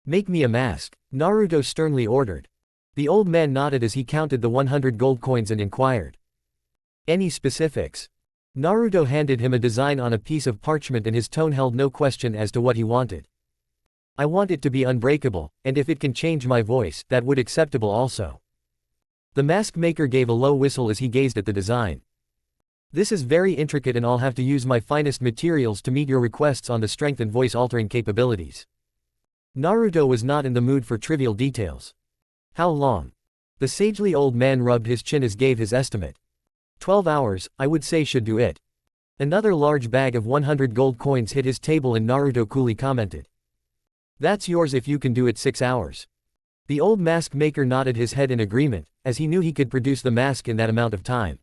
Make me a mask, Naruto sternly ordered. The old man nodded as he counted the 100 gold coins and inquired. Any specifics? Naruto handed him a design on a piece of parchment and his tone held no question as to what he wanted. I want it to be unbreakable, and if it can change my voice, that would acceptable also. The mask maker gave a low whistle as he gazed at the design. This is very intricate and I'll have to use my finest materials to meet your requests on the strength and voice altering capabilities. Naruto was not in the mood for trivial details. How long? The sagely old man rubbed his chin as gave his estimate. 12 hours, I would say should do it. Another large bag of 100 gold coins hit his table and Naruto coolly commented. That's yours if you can do it 6 hours. The old mask maker nodded his head in agreement, as he knew he could produce the mask in that amount of time.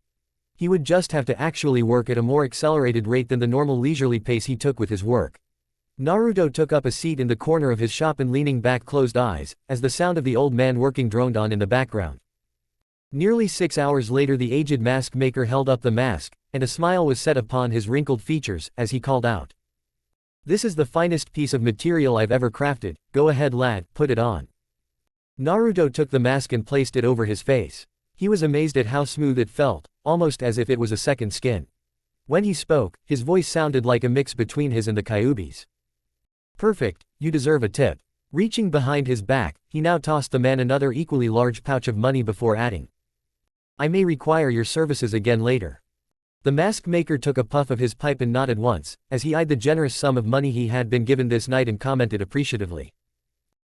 He would just have to actually work at a more accelerated rate than the normal leisurely pace he took with his work. Naruto took up a seat in the corner of his shop and leaning back closed eyes, as the sound of the old man working droned on in the background. Nearly 6 hours later the aged mask maker held up the mask, and a smile was set upon his wrinkled features, as he called out. This is the finest piece of material I've ever crafted, go ahead lad, put it on. Naruto took the mask and placed it over his face. He was amazed at how smooth it felt, almost as if it was a second skin. When he spoke, his voice sounded like a mix between his and the Kyuubi's. Perfect, you deserve a tip. Reaching behind his back, he now tossed the man another equally large pouch of money before adding. I may require your services again later. The mask maker took a puff of his pipe and nodded once, as he eyed the generous sum of money he had been given this night and commented appreciatively.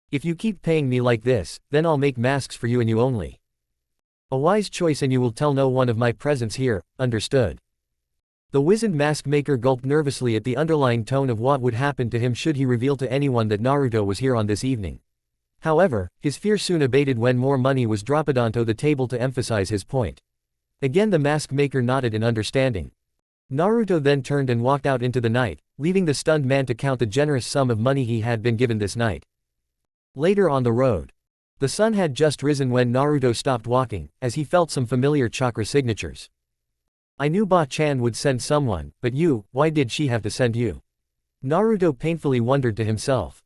If you keep paying me like this, then I'll make masks for you and you only. A wise choice and you will tell no one of my presence here, understood? The wizened mask maker gulped nervously at the underlying tone of what would happen to him should he reveal to anyone that Naruto was here on this evening. However, his fear soon abated when more money was dropped onto the table to emphasize his point. Again the mask maker nodded in understanding. Naruto then turned and walked out into the night, leaving the stunned man to count the generous sum of money he had been given this night. Later on the road. The sun had just risen when Naruto stopped walking, as he felt some familiar chakra signatures. I knew Ba-chan would send someone, but you, why did she have to send you? Naruto painfully wondered to himself.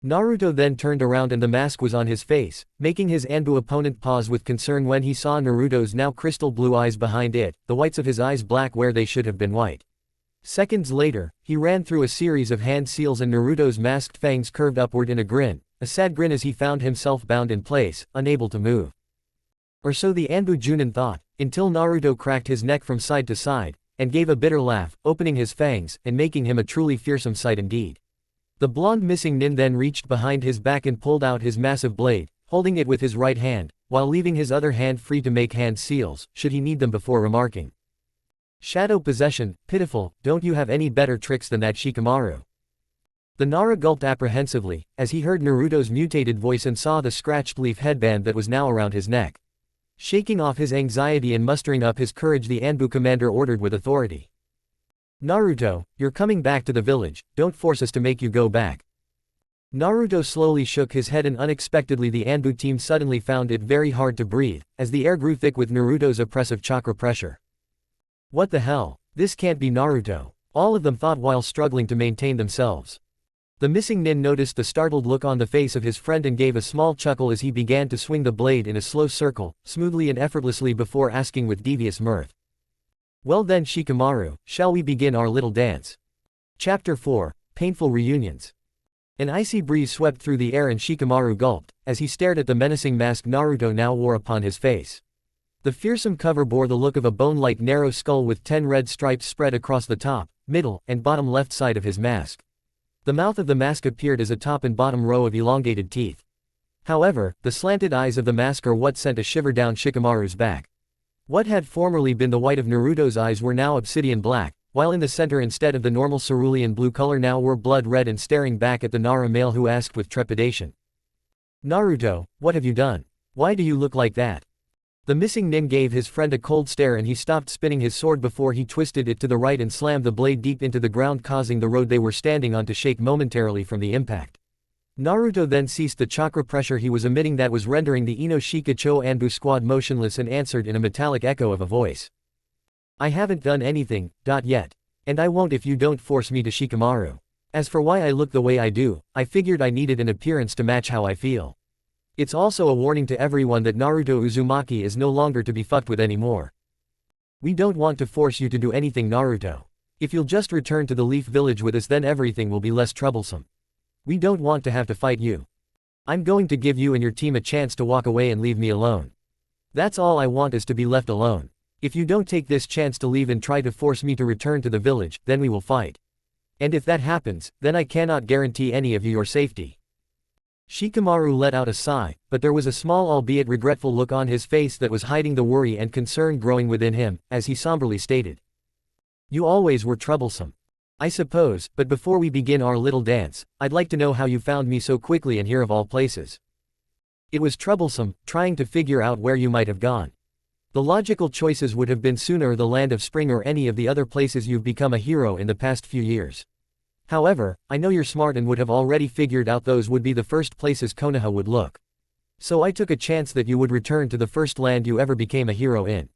Naruto then turned around and the mask was on his face, making his Anbu opponent pause with concern when he saw Naruto's now crystal blue eyes behind it, the whites of his eyes black where they should have been white. Seconds later, he ran through a series of hand seals and Naruto's masked fangs curved upward in a grin, a sad grin as he found himself bound in place, unable to move. Or so the Anbu Junin thought, until Naruto cracked his neck from side to side, and gave a bitter laugh, opening his fangs, and making him a truly fearsome sight indeed. The blonde missing nin then reached behind his back and pulled out his massive blade, holding it with his right hand, while leaving his other hand free to make hand seals, should he need them before remarking. Shadow possession, pitiful, don't you have any better tricks than that Shikamaru? The Nara gulped apprehensively, as he heard Naruto's mutated voice and saw the scratched leaf headband that was now around his neck. Shaking off his anxiety and mustering up his courage, the Anbu commander ordered with authority. Naruto, you're coming back to the village, don't force us to make you go back. Naruto slowly shook his head and unexpectedly the Anbu team suddenly found it very hard to breathe, as the air grew thick with Naruto's oppressive chakra pressure. What the hell? This can't be Naruto. All of them thought while struggling to maintain themselves. The missing nin noticed the startled look on the face of his friend and gave a small chuckle as he began to swing the blade in a slow circle, smoothly and effortlessly before asking with devious mirth. Well then Shikamaru, shall we begin our little dance? Chapter 4, Painful Reunions. An icy breeze swept through the air and Shikamaru gulped, as he stared at the menacing mask Naruto now wore upon his face. The fearsome cover bore the look of a bone-like narrow skull with 10 red stripes spread across the top, middle, and bottom left side of his mask. The mouth of the mask appeared as a top and bottom row of elongated teeth. However, the slanted eyes of the mask are what sent a shiver down Shikamaru's back. What had formerly been the white of Naruto's eyes were now obsidian black, while in the center instead of the normal cerulean blue color now were blood red and staring back at the Nara male who asked with trepidation. Naruto, what have you done? Why do you look like that? The missing nin gave his friend a cold stare and he stopped spinning his sword before he twisted it to the right and slammed the blade deep into the ground, causing the road they were standing on to shake momentarily from the impact. Naruto then ceased the chakra pressure he was emitting that was rendering the Inoshika Cho Anbu squad motionless and answered in a metallic echo of a voice. I haven't done anything, yet. And I won't if you don't force me to Shikamaru. As for why I look the way I do, I figured I needed an appearance to match how I feel. It's also a warning to everyone that Naruto Uzumaki is no longer to be fucked with anymore. We don't want to force you to do anything, Naruto. If you'll just return to the Leaf Village with us, then everything will be less troublesome. We don't want to have to fight you. I'm going to give you and your team a chance to walk away and leave me alone. That's all I want, is to be left alone. If you don't take this chance to leave and try to force me to return to the village, then we will fight. And if that happens, then I cannot guarantee any of you your safety. Shikamaru let out a sigh, but there was a small albeit regretful look on his face that was hiding the worry and concern growing within him, as he somberly stated. You always were troublesome. I suppose, but before we begin our little dance, I'd like to know how you found me so quickly and here of all places. It was troublesome, trying to figure out where you might have gone. The logical choices would have been sooner the Land of Spring or any of the other places you've become a hero in the past few years. However, I know you're smart and would have already figured out those would be the first places Konoha would look. So I took a chance that you would return to the first land you ever became a hero in.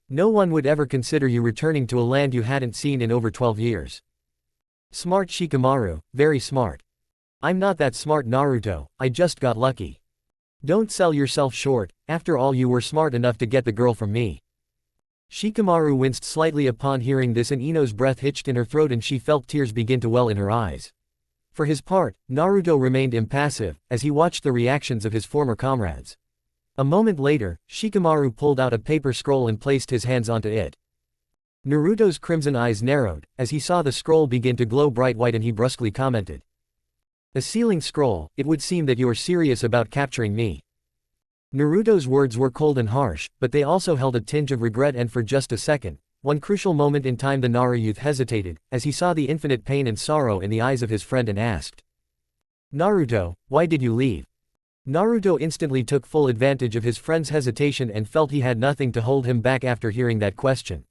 No one would ever consider you returning to a land you hadn't seen in over 12 years. Smart Shikamaru, very smart. I'm not that smart, Naruto, I just got lucky. Don't sell yourself short, after all you were smart enough to get the girl from me. Shikamaru winced slightly upon hearing this and Ino's breath hitched in her throat and she felt tears begin to well in her eyes. For his part, Naruto remained impassive, as he watched the reactions of his former comrades. A moment later, Shikamaru pulled out a paper scroll and placed his hands onto it. Naruto's crimson eyes narrowed, as he saw the scroll begin to glow bright white and he brusquely commented. A sealing scroll, it would seem that you are serious about capturing me. Naruto's words were cold and harsh, but they also held a tinge of regret, and for just a second, one crucial moment in time, the Nara youth hesitated, as he saw the infinite pain and sorrow in the eyes of his friend and asked. Naruto, why did you leave? Naruto instantly took full advantage of his friend's hesitation and felt he had nothing to hold him back after hearing that question.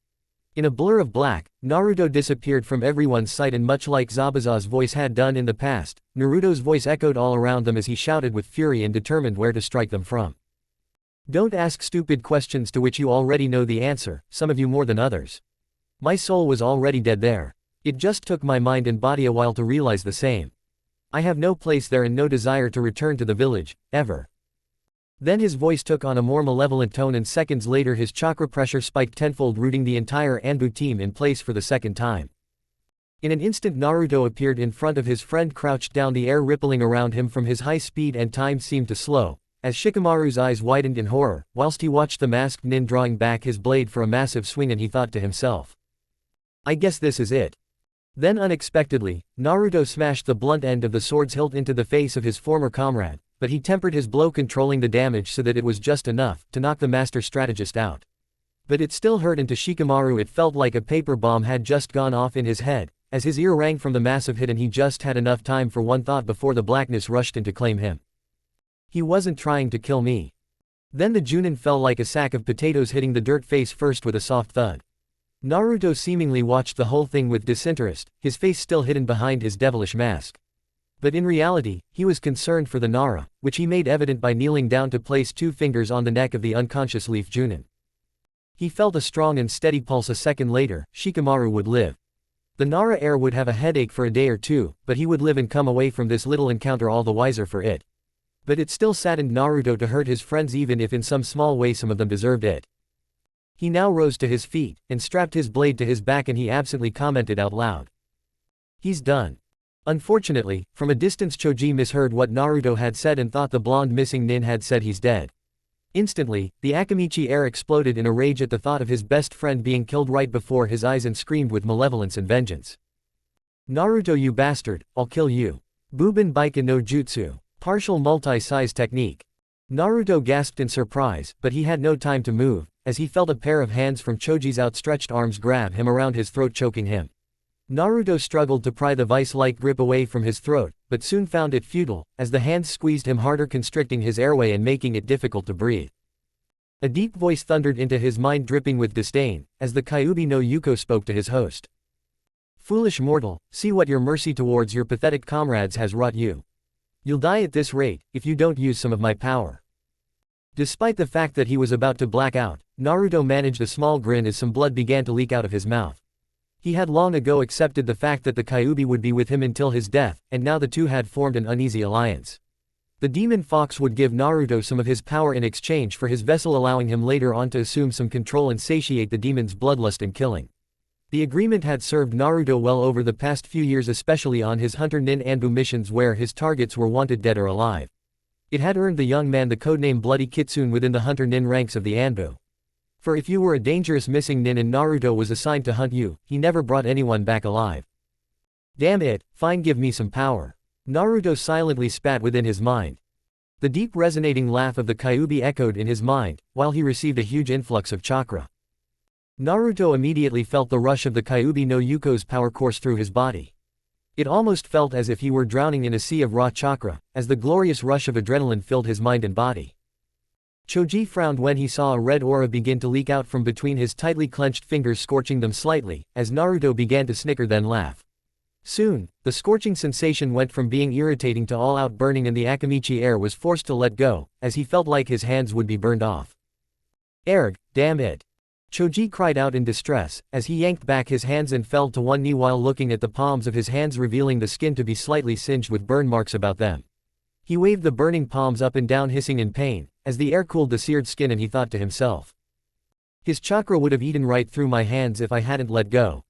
In a blur of black, Naruto disappeared from everyone's sight, and much like Zabuza's voice had done in the past, Naruto's voice echoed all around them as he shouted with fury and determined where to strike them from. Don't ask stupid questions to which you already know the answer, some of you more than others. My soul was already dead there. It just took my mind and body a while to realize the same. I have no place there and no desire to return to the village, ever. Then his voice took on a more malevolent tone and seconds later his chakra pressure spiked tenfold, rooting the entire Anbu team in place for the second time. In an instant Naruto appeared in front of his friend, crouched down, the air rippling around him from his high speed, and time seemed to slow, as Shikamaru's eyes widened in horror, whilst he watched the masked nin drawing back his blade for a massive swing, and he thought to himself, I guess this is it. Then unexpectedly, Naruto smashed the blunt end of the sword's hilt into the face of his former comrade, but he tempered his blow, controlling the damage so that it was just enough to knock the master strategist out. But it still hurt, and to Shikamaru it felt like a paper bomb had just gone off in his head, as his ear rang from the massive hit, and he just had enough time for one thought before the blackness rushed in to claim him. He wasn't trying to kill me. Then the Junin fell like a sack of potatoes, hitting the dirt face first with a soft thud. Naruto seemingly watched the whole thing with disinterest, his face still hidden behind his devilish mask. But in reality, he was concerned for the Nara, which he made evident by kneeling down to place 2 fingers on the neck of the unconscious Leaf Junin. He felt a strong and steady pulse. A second later, Shikamaru would live. The Nara heir would have a headache for a day or two, but he would live and come away from this little encounter all the wiser for it. But it still saddened Naruto to hurt his friends, even if in some small way some of them deserved it. He now rose to his feet, and strapped his blade to his back, and he absently commented out loud, He's done. Unfortunately, from a distance Choji misheard what Naruto had said and thought the blonde missing nin had said he's dead. Instantly, the Akamichi heir exploded in a rage at the thought of his best friend being killed right before his eyes and screamed with malevolence and vengeance. Naruto, you bastard, I'll kill you. Buben Baika no Jutsu. Partial multi-size technique. Naruto gasped in surprise, but he had no time to move, as he felt a pair of hands from Choji's outstretched arms grab him around his throat, choking him. Naruto struggled to pry the vice-like grip away from his throat, but soon found it futile, as the hands squeezed him harder, constricting his airway and making it difficult to breathe. A deep voice thundered into his mind, dripping with disdain, as the Kyuubi no Yuko spoke to his host. Foolish mortal, see what your mercy towards your pathetic comrades has wrought you. You'll die at this rate, if you don't use some of my power. Despite the fact that he was about to black out, Naruto managed a small grin as some blood began to leak out of his mouth. He had long ago accepted the fact that the Kyuubi would be with him until his death, and now the two had formed an uneasy alliance. The demon fox would give Naruto some of his power in exchange for his vessel, allowing him later on to assume some control and satiate the demon's bloodlust and killing. The agreement had served Naruto well over the past few years, especially on his Hunter Nin Anbu missions where his targets were wanted dead or alive. It had earned the young man the codename Bloody Kitsune within the Hunter Nin ranks of the Anbu. For if you were a dangerous missing nin and Naruto was assigned to hunt you, he never brought anyone back alive. Damn it, fine, give me some power. Naruto silently spat within his mind. The deep resonating laugh of the Kyuubi echoed in his mind, while he received a huge influx of chakra. Naruto immediately felt the rush of the Kyuubi no Yuko's power course through his body. It almost felt as if he were drowning in a sea of raw chakra, as the glorious rush of adrenaline filled his mind and body. Choji frowned when he saw a red aura begin to leak out from between his tightly clenched fingers, scorching them slightly, as Naruto began to snicker then laugh. Soon, the scorching sensation went from being irritating to all-out burning, and the Akamichi heir was forced to let go, as he felt like his hands would be burned off. Erg, damn it! Choji cried out in distress, as he yanked back his hands and fell to one knee while looking at the palms of his hands, revealing the skin to be slightly singed with burn marks about them. He waved the burning palms up and down, hissing in pain, as the air cooled the seared skin, and he thought to himself, his chakra would have eaten right through my hands if I hadn't let go.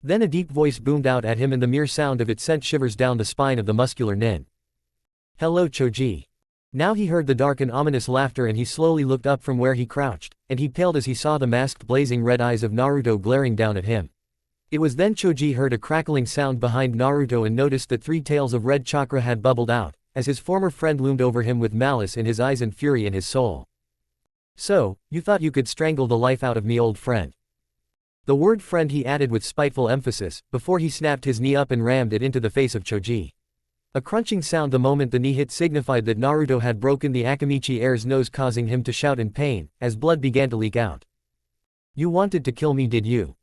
Then a deep voice boomed out at him, and the mere sound of it sent shivers down the spine of the muscular nin. Hello, Choji. Now he heard the dark and ominous laughter, and he slowly looked up from where he crouched, and he paled as he saw the masked blazing red eyes of Naruto glaring down at him. It was then Choji heard a crackling sound behind Naruto and noticed that 3 tails of red chakra had bubbled out, as his former friend loomed over him with malice in his eyes and fury in his soul. So, you thought you could strangle the life out of me, old friend? The word friend he added with spiteful emphasis, before he snapped his knee up and rammed it into the face of Choji. A crunching sound the moment the knee hit signified that Naruto had broken the Akamichi heir's nose, causing him to shout in pain, as blood began to leak out. You wanted to kill me, did you?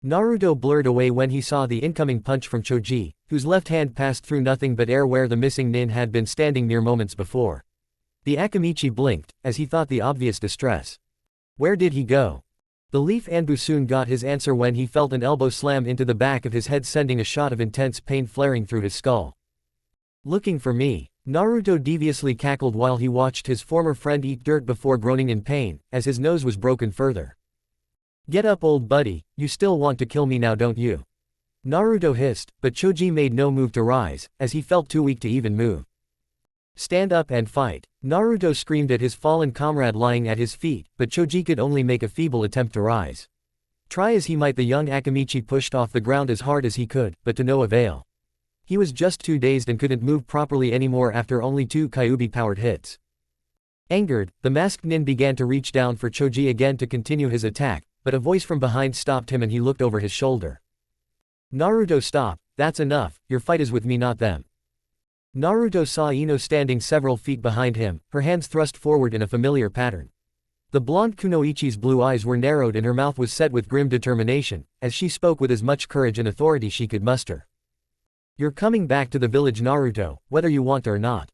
Naruto blurred away when he saw the incoming punch from Choji, whose left hand passed through nothing but air where the missing nin had been standing mere moments before. The Akamichi blinked, as he thought the obvious distress. Where did he go? The Leaf Anbu soon got his answer when he felt an elbow slam into the back of his head, sending a shot of intense pain flaring through his skull. Looking for me? Naruto deviously cackled while he watched his former friend eat dirt before groaning in pain, as his nose was broken further. Get up, old buddy, you still want to kill me now, don't you? Naruto hissed, but Choji made no move to rise, as he felt too weak to even move. Stand up and fight. Naruto screamed at his fallen comrade lying at his feet, but Choji could only make a feeble attempt to rise. Try as he might, the young Akamichi pushed off the ground as hard as he could, but to no avail. He was just too dazed and couldn't move properly anymore after only 2 Kyuubi-powered hits. Angered, the masked nin began to reach down for Choji again to continue his attack, but a voice from behind stopped him and he looked over his shoulder. Naruto, stop, that's enough, your fight is with me, not them. Naruto saw Ino standing several feet behind him, her hands thrust forward in a familiar pattern. The blonde kunoichi's blue eyes were narrowed and her mouth was set with grim determination, as she spoke with as much courage and authority she could muster. You're coming back to the village, Naruto, whether you want to or not.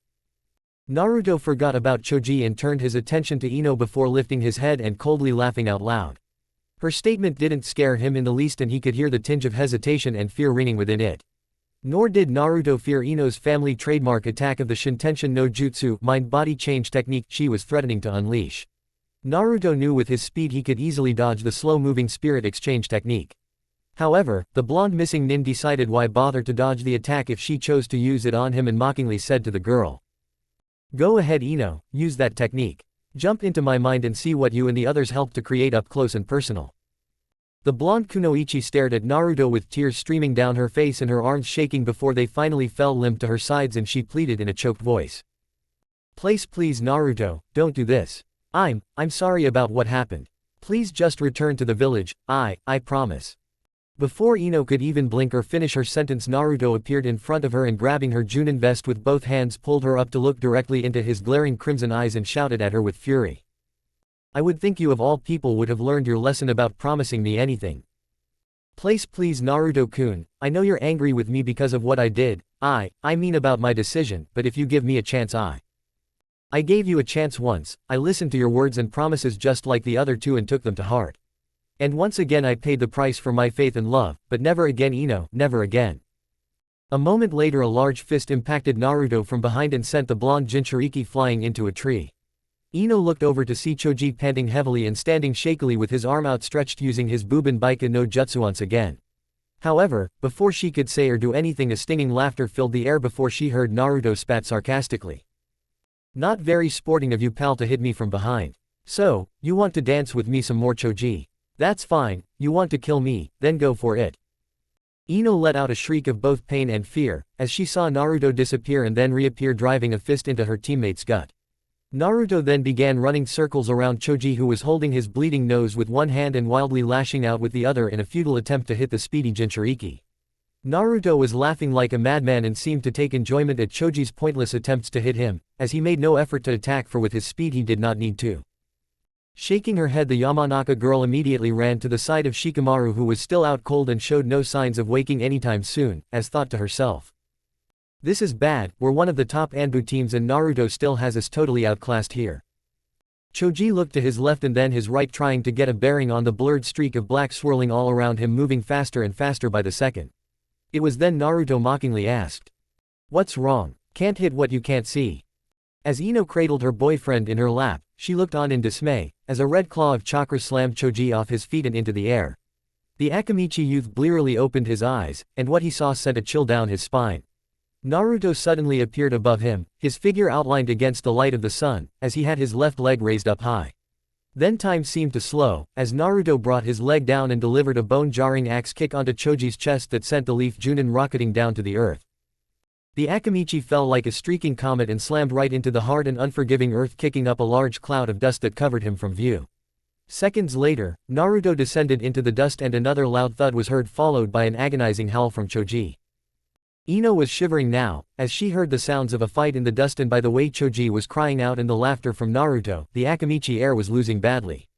Naruto forgot about Choji and turned his attention to Ino before lifting his head and coldly laughing out loud. Her statement didn't scare him in the least and he could hear the tinge of hesitation and fear ringing within it. Nor did Naruto fear Ino's family trademark attack of the Shintention no Jutsu mind-body change technique she was threatening to unleash. Naruto knew with his speed he could easily dodge the slow-moving spirit exchange technique. However, the blonde missing nin decided why bother to dodge the attack if she chose to use it on him and mockingly said to the girl. Go ahead, Ino, use that technique. Jump into my mind and see what you and the others helped to create up close and personal. The blonde kunoichi stared at Naruto with tears streaming down her face and her arms shaking before they finally fell limp to her sides and she pleaded in a choked voice. Please Naruto, don't do this. I'm sorry about what happened. Please just return to the village, I promise. Before Ino could even blink or finish her sentence, Naruto appeared in front of her and grabbing her Junin vest with both hands pulled her up to look directly into his glaring crimson eyes and shouted at her with fury. I would think you of all people would have learned your lesson about promising me anything. Please Naruto-kun, I know you're angry with me because of what I did, I mean about my decision, but if you give me a chance I gave you a chance once, I listened to your words and promises just like the other two and took them to heart. And once again I paid the price for my faith and love, but never again, Ino, never again. A moment later a large fist impacted Naruto from behind and sent the blonde Jinchuriki flying into a tree. Ino looked over to see Choji panting heavily and standing shakily with his arm outstretched using his Buben Baika no Jutsu once again. However, before she could say or do anything a stinging laughter filled the air before she heard Naruto spat sarcastically. Not very sporting of you, pal, to hit me from behind. So, you want to dance with me some more, Choji? That's fine, you want to kill me, then go for it. Ino let out a shriek of both pain and fear, as she saw Naruto disappear and then reappear driving a fist into her teammate's gut. Naruto then began running circles around Choji, who was holding his bleeding nose with one hand and wildly lashing out with the other in a futile attempt to hit the speedy Jinchuriki. Naruto was laughing like a madman and seemed to take enjoyment at Choji's pointless attempts to hit him, as he made no effort to attack, for with his speed he did not need to. Shaking her head, the Yamanaka girl immediately ran to the side of Shikamaru, who was still out cold and showed no signs of waking anytime soon, as thought to herself. This is bad, we're one of the top Anbu teams and Naruto still has us totally outclassed here. Choji looked to his left and then his right, trying to get a bearing on the blurred streak of black swirling all around him, moving faster and faster by the second. It was then Naruto mockingly asked. What's wrong? Can't hit what you can't see. As Ino cradled her boyfriend in her lap, she looked on in dismay, as a red claw of chakra slammed Choji off his feet and into the air. The Akamichi youth blearily opened his eyes, and what he saw sent a chill down his spine. Naruto suddenly appeared above him, his figure outlined against the light of the sun, as he had his left leg raised up high. Then time seemed to slow, as Naruto brought his leg down and delivered a bone-jarring axe kick onto Choji's chest that sent the leaf Junin rocketing down to the earth. The Akamichi fell like a streaking comet and slammed right into the hard and unforgiving earth, kicking up a large cloud of dust that covered him from view. Seconds later, Naruto descended into the dust and another loud thud was heard, followed by an agonizing howl from Choji. Ino was shivering now, as she heard the sounds of a fight in the dust, and by the way Choji was crying out and the laughter from Naruto, the Akamichi heir was losing badly.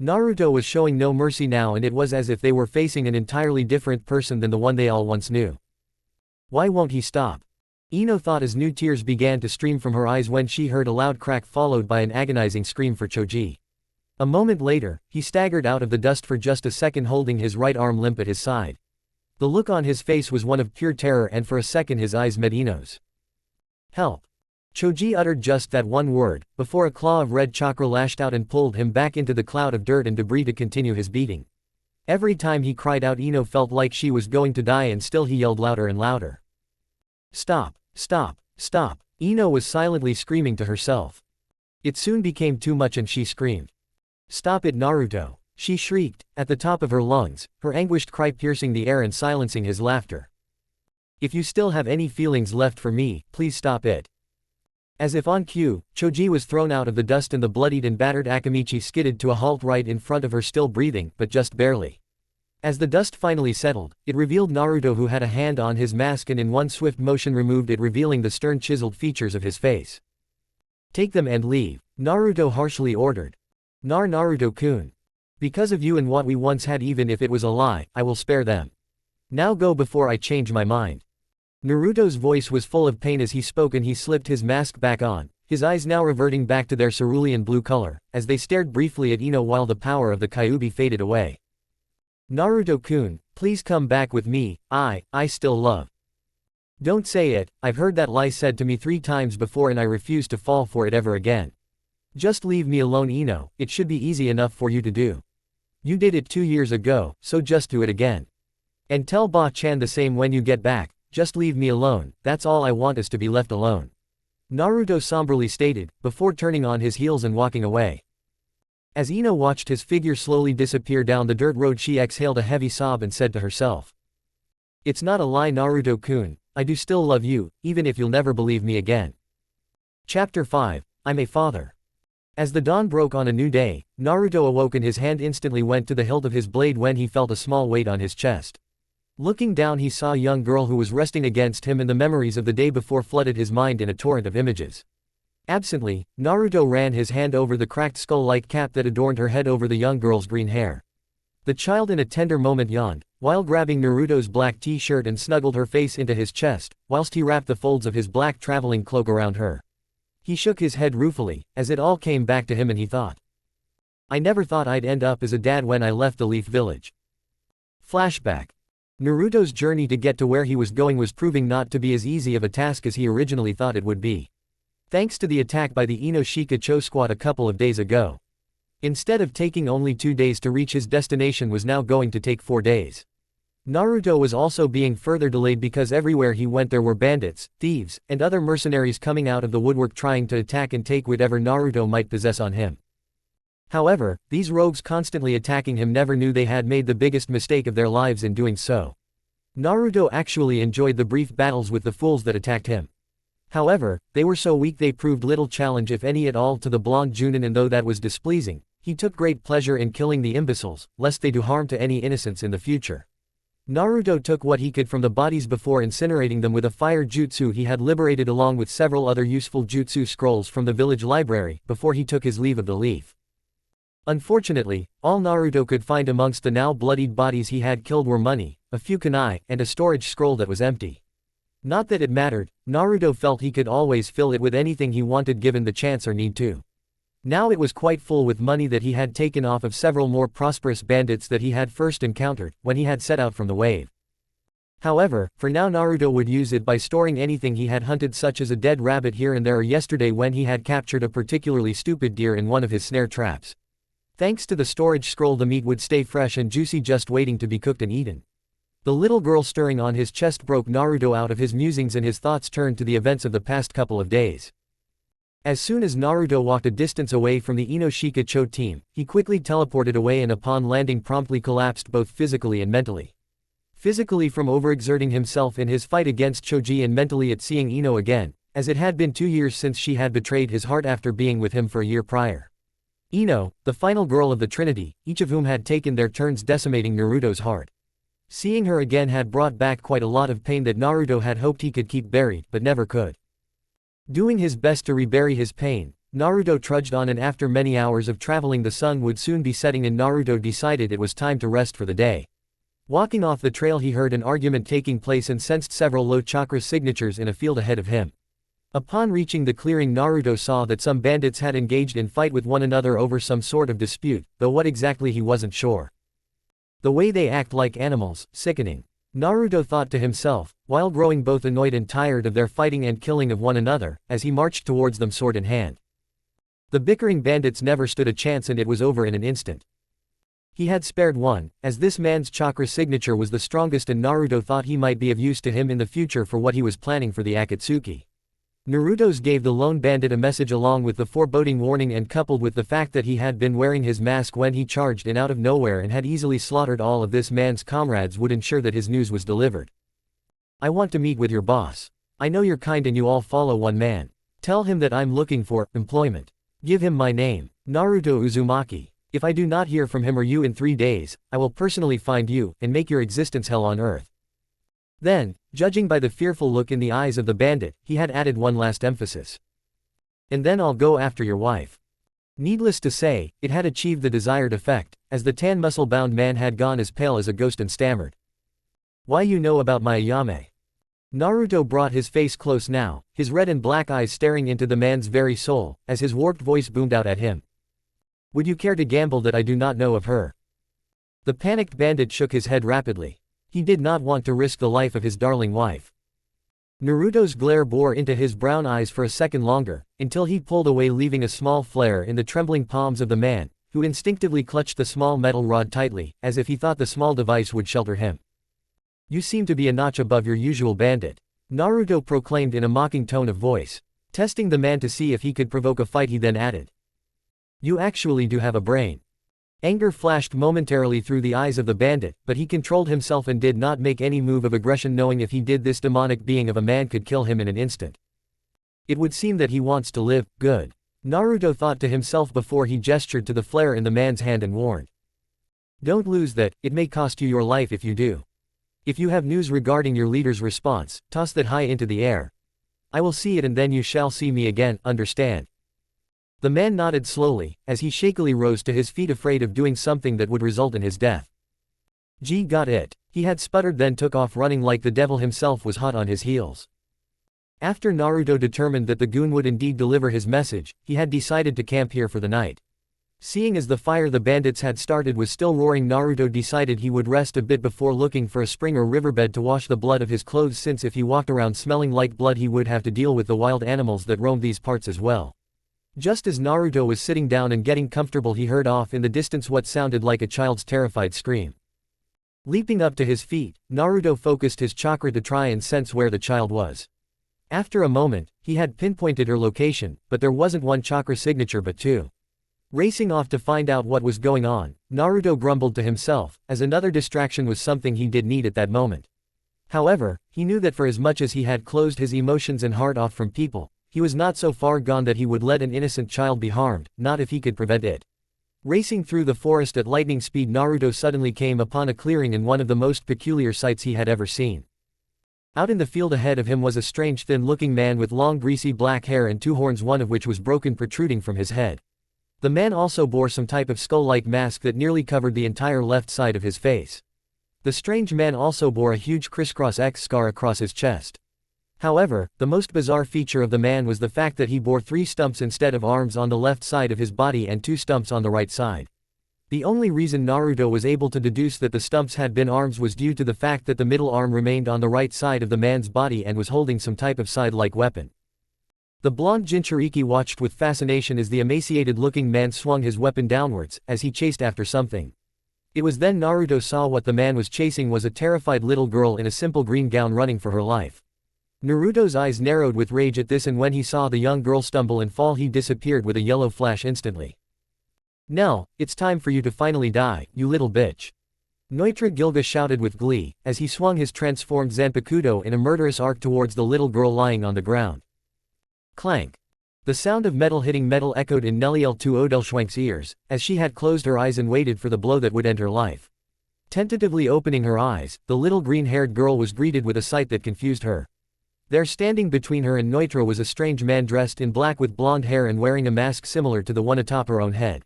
Naruto was showing no mercy now, and it was as if they were facing an entirely different person than the one they all once knew. Why won't he stop? Ino thought as new tears began to stream from her eyes when she heard a loud crack followed by an agonizing scream for Choji. A moment later, he staggered out of the dust for just a second, holding his right arm limp at his side. The look on his face was one of pure terror, and for a second his eyes met Ino's. Help! Choji uttered just that one word, before a claw of red chakra lashed out and pulled him back into the cloud of dirt and debris to continue his beating. Every time he cried out, Ino felt like she was going to die, and still he yelled louder and louder. Stop! Stop! Stop! Ino was silently screaming to herself. It soon became too much and she screamed. Stop it, Naruto! She shrieked, at the top of her lungs, her anguished cry piercing the air and silencing his laughter. If you still have any feelings left for me, please stop it. As if on cue, Choji was thrown out of the dust and the bloodied and battered Akamichi skidded to a halt right in front of her, still breathing, but just barely. As the dust finally settled, it revealed Naruto, who had a hand on his mask and in one swift motion removed it, revealing the stern chiseled features of his face. Take them and leave, Naruto harshly ordered. Naruto-kun. Because of you and what we once had, even if it was a lie, I will spare them. Now go before I change my mind. Naruto's voice was full of pain as he spoke, and he slipped his mask back on, his eyes now reverting back to their cerulean blue color, as they stared briefly at Ino while the power of the Kyuubi faded away. Naruto-kun, please come back with me, I still love. Don't say it, I've heard that lie said to me 3 times before and I refuse to fall for it ever again. Just leave me alone, Ino, it should be easy enough for you to do. You did it 2 years ago, so just do it again. And tell Ba-chan the same when you get back, just leave me alone, that's all I want, is to be left alone. Naruto somberly stated, before turning on his heels and walking away. As Ino watched his figure slowly disappear down the dirt road, she exhaled a heavy sob and said to herself. It's not a lie, Naruto-kun, I do still love you, even if you'll never believe me again. Chapter 5, I'm a Father. As the dawn broke on a new day, Naruto awoke and his hand instantly went to the hilt of his blade when he felt a small weight on his chest. Looking down, he saw a young girl who was resting against him, and the memories of the day before flooded his mind in a torrent of images. Absently, Naruto ran his hand over the cracked skull-like cap that adorned her head over the young girl's green hair. The child in a tender moment yawned, while grabbing Naruto's black t-shirt and snuggled her face into his chest, whilst he wrapped the folds of his black traveling cloak around her. He shook his head ruefully, as it all came back to him, and he thought. I never thought I'd end up as a dad when I left the Leaf Village. Flashback. Naruto's journey to get to where he was going was proving not to be as easy of a task as he originally thought it would be. Thanks to the attack by the Inoshika Cho squad a couple of days ago. Instead of taking only 2 days to reach his destination, was now going to take 4 days. Naruto was also being further delayed because everywhere he went there were bandits, thieves, and other mercenaries coming out of the woodwork trying to attack and take whatever Naruto might possess on him. However, these rogues constantly attacking him never knew they had made the biggest mistake of their lives in doing so. Naruto actually enjoyed the brief battles with the fools that attacked him. However, they were so weak they proved little challenge if any at all to the blonde Junin, and though that was displeasing, he took great pleasure in killing the imbeciles, lest they do harm to any innocents in the future. Naruto took what he could from the bodies before incinerating them with a fire jutsu he had liberated, along with several other useful jutsu scrolls from the village library, before he took his leave of the leaf. Unfortunately, all Naruto could find amongst the now bloodied bodies he had killed were money, a few kunai, and a storage scroll that was empty. Not that it mattered, Naruto felt he could always fill it with anything he wanted given the chance or need to. Now it was quite full with money that he had taken off of several more prosperous bandits that he had first encountered, when he had set out from the wave. However, for now Naruto would use it by storing anything he had hunted, such as a dead rabbit here and there, or yesterday when he had captured a particularly stupid deer in one of his snare traps. Thanks to the storage scroll, the meat would stay fresh and juicy, just waiting to be cooked and eaten. The little girl stirring on his chest broke Naruto out of his musings, and his thoughts turned to the events of the past couple of days. As soon as Naruto walked a distance away from the Inoshika Cho team, he quickly teleported away and upon landing promptly collapsed both physically and mentally. Physically from overexerting himself in his fight against Choji, and mentally at seeing Ino again, as it had been 2 years since she had betrayed his heart after being with him for a year prior. Ino, the final girl of the Trinity, each of whom had taken their turns decimating Naruto's heart. Seeing her again had brought back quite a lot of pain that Naruto had hoped he could keep buried, but never could. Doing his best to rebury his pain, Naruto trudged on, and after many hours of traveling the sun would soon be setting and Naruto decided it was time to rest for the day. Walking off the trail, he heard an argument taking place and sensed several low chakra signatures in a field ahead of him. Upon reaching the clearing, Naruto saw that some bandits had engaged in fight with one another over some sort of dispute, though what exactly he wasn't sure. The way they act like animals, sickening. Naruto thought to himself, while growing both annoyed and tired of their fighting and killing of one another, as he marched towards them sword in hand. The bickering bandits never stood a chance and it was over in an instant. He had spared one, as this man's chakra signature was the strongest and Naruto thought he might be of use to him in the future for what he was planning for the Akatsuki. Naruto's gave the lone bandit a message along with the foreboding warning and coupled with the fact that he had been wearing his mask when he charged in out of nowhere and had easily slaughtered all of this man's comrades would ensure that his news was delivered. I want to meet with your boss. I know you're kind and you all follow one man. Tell him that I'm looking for employment. Give him my name, Naruto Uzumaki. If I do not hear from him or you in 3 days, I will personally find you and make your existence hell on earth. Then, judging by the fearful look in the eyes of the bandit, he had added one last emphasis. And then I'll go after your wife. Needless to say, it had achieved the desired effect, as the tan muscle-bound man had gone as pale as a ghost and stammered. Why you know about my Ayame? Naruto brought his face close now, his red and black eyes staring into the man's very soul, as his warped voice boomed out at him. Would you care to gamble that I do not know of her? The panicked bandit shook his head rapidly. He did not want to risk the life of his darling wife. Naruto's glare bore into his brown eyes for a second longer, until he pulled away leaving a small flare in the trembling palms of the man, who instinctively clutched the small metal rod tightly, as if he thought the small device would shelter him. You seem to be a notch above your usual bandit, Naruto proclaimed in a mocking tone of voice. Testing the man to see if he could provoke a fight, he then added. You actually do have a brain. Anger flashed momentarily through the eyes of the bandit, but he controlled himself and did not make any move of aggression, knowing if he did this demonic being of a man could kill him in an instant. It would seem that he wants to live, good. Naruto thought to himself before he gestured to the flare in the man's hand and warned. Don't lose that, it may cost you your life if you do. If you have news regarding your leader's response, toss that high into the air. I will see it and then you shall see me again, understand? The man nodded slowly, as he shakily rose to his feet afraid of doing something that would result in his death. Gee, got it. He had sputtered, then took off running like the devil himself was hot on his heels. After Naruto determined that the goon would indeed deliver his message, he had decided to camp here for the night. Seeing as the fire the bandits had started was still roaring, Naruto decided he would rest a bit before looking for a spring or riverbed to wash the blood of his clothes, since if he walked around smelling like blood he would have to deal with the wild animals that roamed these parts as well. Just as Naruto was sitting down and getting comfortable, he heard off in the distance what sounded like a child's terrified scream. Leaping up to his feet, Naruto focused his chakra to try and sense where the child was. After a moment, he had pinpointed her location, but there wasn't one chakra signature but two. Racing off to find out what was going on, Naruto grumbled to himself, as another distraction was something he did need at that moment. However, he knew that for as much as he had closed his emotions and heart off from people, he was not so far gone that he would let an innocent child be harmed, not if he could prevent it. Racing through the forest at lightning speed, Naruto suddenly came upon a clearing in one of the most peculiar sights he had ever seen. Out in the field ahead of him was a strange thin-looking man with long greasy black hair and two horns, one of which was broken, protruding from his head. The man also bore some type of skull-like mask that nearly covered the entire left side of his face. The strange man also bore a huge crisscross X scar across his chest. However, the most bizarre feature of the man was the fact that he bore 3 stumps instead of arms on the left side of his body and 2 stumps on the right side. The only reason Naruto was able to deduce that the stumps had been arms was due to the fact that the middle arm remained on the right side of the man's body and was holding some type of side-like weapon. The blonde Jinchuriki watched with fascination as the emaciated-looking man swung his weapon downwards, as he chased after something. It was then Naruto saw what the man was chasing was a terrified little girl in a simple green gown running for her life. Naruto's eyes narrowed with rage at this, and when he saw the young girl stumble and fall, he disappeared with a yellow flash instantly. Nell, it's time for you to finally die, you little bitch. Noitra Gilga shouted with glee, as he swung his transformed Zanpakuto in a murderous arc towards the little girl lying on the ground. Clank. The sound of metal hitting metal echoed in Neliel to Odelschwenk's ears, as she had closed her eyes and waited for the blow that would end her life. Tentatively opening her eyes, the little green-haired girl was greeted with a sight that confused her. There, standing between her and Noitra, was a strange man dressed in black with blonde hair and wearing a mask similar to the one atop her own head.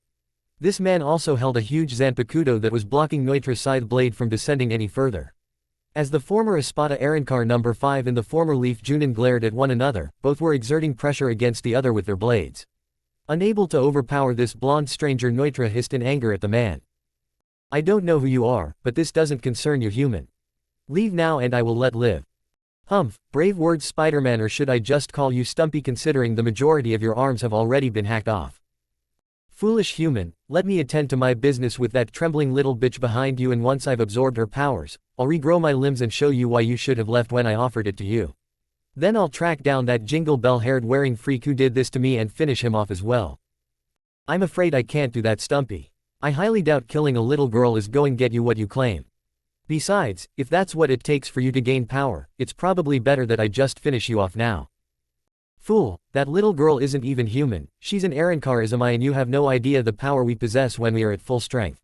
This man also held a huge Zanpakuto that was blocking Noitra's scythe blade from descending any further. As the former Espada Arankar No. 5 and the former Leaf Junin glared at one another, both were exerting pressure against the other with their blades. Unable to overpower this blonde stranger, Noitra hissed in anger at the man. I don't know who you are, but this doesn't concern you, human. Leave now and I will let live. Humph, brave words Spider-Man, or should I just call you Stumpy considering the majority of your arms have already been hacked off. Foolish human, let me attend to my business with that trembling little bitch behind you, and once I've absorbed her powers, I'll regrow my limbs and show you why you should have left when I offered it to you. Then I'll track down that jingle bell haired wearing freak who did this to me and finish him off as well. I'm afraid I can't do that, Stumpy. I highly doubt killing a little girl is going to get you what you claim. Besides, if that's what it takes for you to gain power, it's probably better that I just finish you off now. Fool, that little girl isn't even human, she's an Arrancar and you have no idea the power we possess when we are at full strength.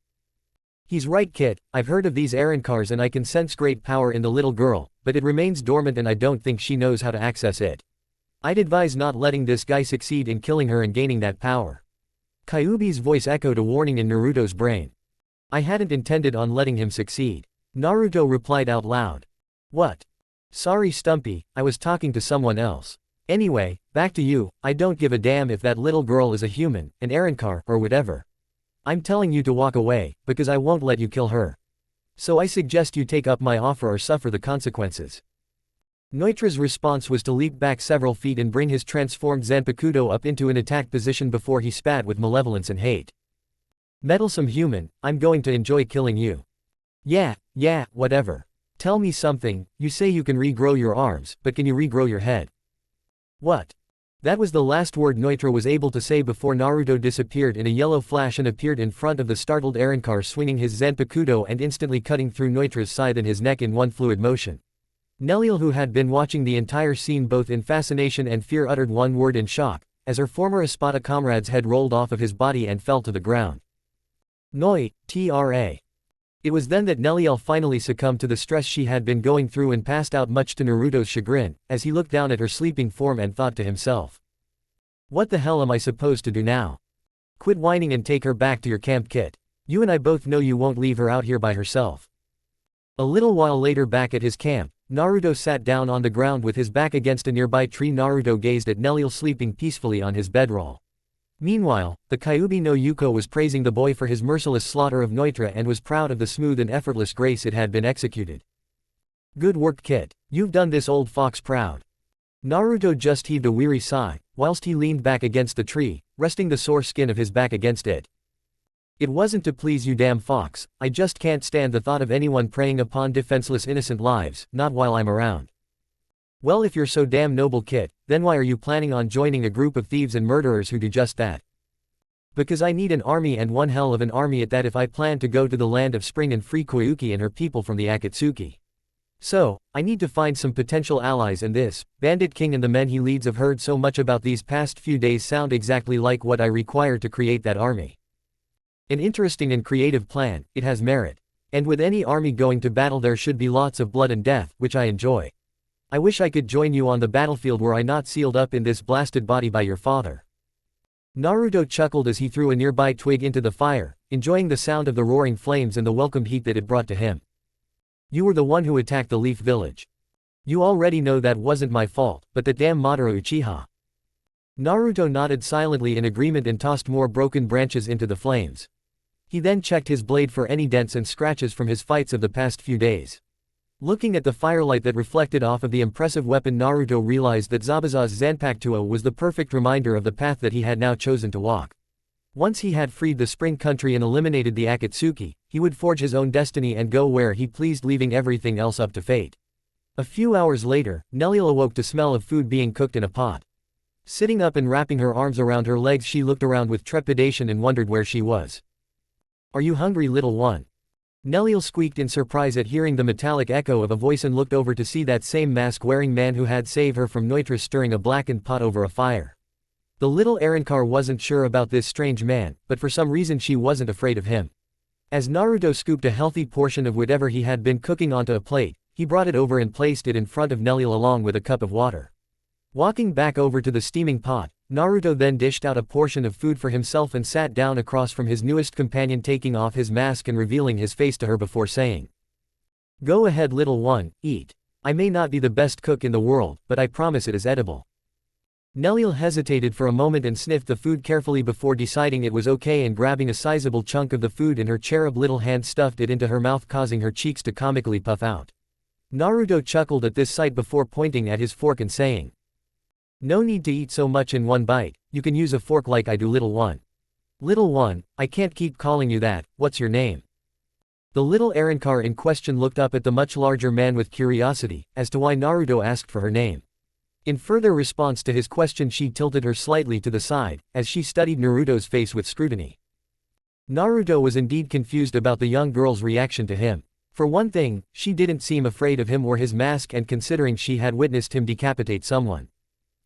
He's right, Kit, I've heard of these Arrancars and I can sense great power in the little girl, but it remains dormant and I don't think she knows how to access it. I'd advise not letting this guy succeed in killing her and gaining that power. Kyuubi's voice echoed a warning in Naruto's brain. I hadn't intended on letting him succeed. Naruto replied out loud. What? Sorry Stumpy, I was talking to someone else. Anyway, back to you, I don't give a damn if that little girl is a human, an Arrancar, or whatever. I'm telling you to walk away, because I won't let you kill her. So I suggest you take up my offer or suffer the consequences. Neutra's response was to leap back several feet and bring his transformed Zanpakuto up into an attack position before he spat with malevolence and hate. Meddlesome human, I'm going to enjoy killing you. Yeah, whatever. Tell me something, you say you can regrow your arms, but can you regrow your head? What? That was the last word Neutra was able to say before Naruto disappeared in a yellow flash and appeared in front of the startled Arrancar swinging his Zanpakuto and instantly cutting through Neutra's side and his neck in one fluid motion. Neliel, who had been watching the entire scene both in fascination and fear, uttered one word in shock, as her former Espada comrade's head rolled off of his body and fell to the ground. Noi, Tra. It was then that Neliel finally succumbed to the stress she had been going through and passed out, much to Naruto's chagrin, as he looked down at her sleeping form and thought to himself. What the hell am I supposed to do now? Quit whining and take her back to your camp, Kit. You and I both know you won't leave her out here by herself. A little while later, back at his camp, Naruto sat down on the ground with his back against a nearby tree. Naruto gazed at Neliel sleeping peacefully on his bedroll. Meanwhile, the Kyuubi no Yuko was praising the boy for his merciless slaughter of Neutra and was proud of the smooth and effortless grace it had been executed. Good work, Kit. You've done this old fox proud. Naruto just heaved a weary sigh, whilst he leaned back against the tree, resting the sore skin of his back against it. It wasn't to please you, damn fox, I just can't stand the thought of anyone preying upon defenseless innocent lives, not while I'm around. Well, if you're so damn noble, Kit, then why are you planning on joining a group of thieves and murderers who do just that? Because I need an army, and one hell of an army at that, if I plan to go to the land of spring and free Koyuki and her people from the Akatsuki. So, I need to find some potential allies, and this Bandit King and the men he leads have heard so much about these past few days sound exactly like what I require to create that army. An interesting and creative plan, it has merit. And with any army going to battle there should be lots of blood and death, which I enjoy. I wish I could join you on the battlefield were I not sealed up in this blasted body by your father. Naruto chuckled as he threw a nearby twig into the fire, enjoying the sound of the roaring flames and the welcome heat that it brought to him. You were the one who attacked the Leaf Village. You already know that wasn't my fault, but that damn Madara Uchiha. Naruto nodded silently in agreement and tossed more broken branches into the flames. He then checked his blade for any dents and scratches from his fights of the past few days. Looking at the firelight that reflected off of the impressive weapon, Naruto realized that Zabuza's Zanpakuto was the perfect reminder of the path that he had now chosen to walk. Once he had freed the Spring Country and eliminated the Akatsuki, he would forge his own destiny and go where he pleased, leaving everything else up to fate. A few hours later, Neliel awoke to smell of food being cooked in a pot. Sitting up and wrapping her arms around her legs, she looked around with trepidation and wondered where she was. Are you hungry, little one? Neliel squeaked in surprise at hearing the metallic echo of a voice and looked over to see that same mask-wearing man who had saved her from Neutra stirring a blackened pot over a fire. The little Arrancar wasn't sure about this strange man, but for some reason she wasn't afraid of him. As Naruto scooped a healthy portion of whatever he had been cooking onto a plate, he brought it over and placed it in front of Neliel along with a cup of water. Walking back over to the steaming pot, Naruto then dished out a portion of food for himself and sat down across from his newest companion, taking off his mask and revealing his face to her before saying, "Go ahead, little one, eat. I may not be the best cook in the world, but I promise it is edible." Neliel hesitated for a moment and sniffed the food carefully before deciding it was okay, and grabbing a sizable chunk of the food in her cherub little hand stuffed it into her mouth, causing her cheeks to comically puff out. Naruto chuckled at this sight before pointing at his fork and saying, "No need to eat so much in one bite, you can use a fork like I do, little one." "Little one, I can't keep calling you that, what's your name?" The little Arankar in question looked up at the much larger man with curiosity, as to why Naruto asked for her name. In further response to his question, she tilted her slightly to the side, as she studied Naruto's face with scrutiny. Naruto was indeed confused about the young girl's reaction to him. For one thing, she didn't seem afraid of him or his mask, and considering she had witnessed him decapitate someone,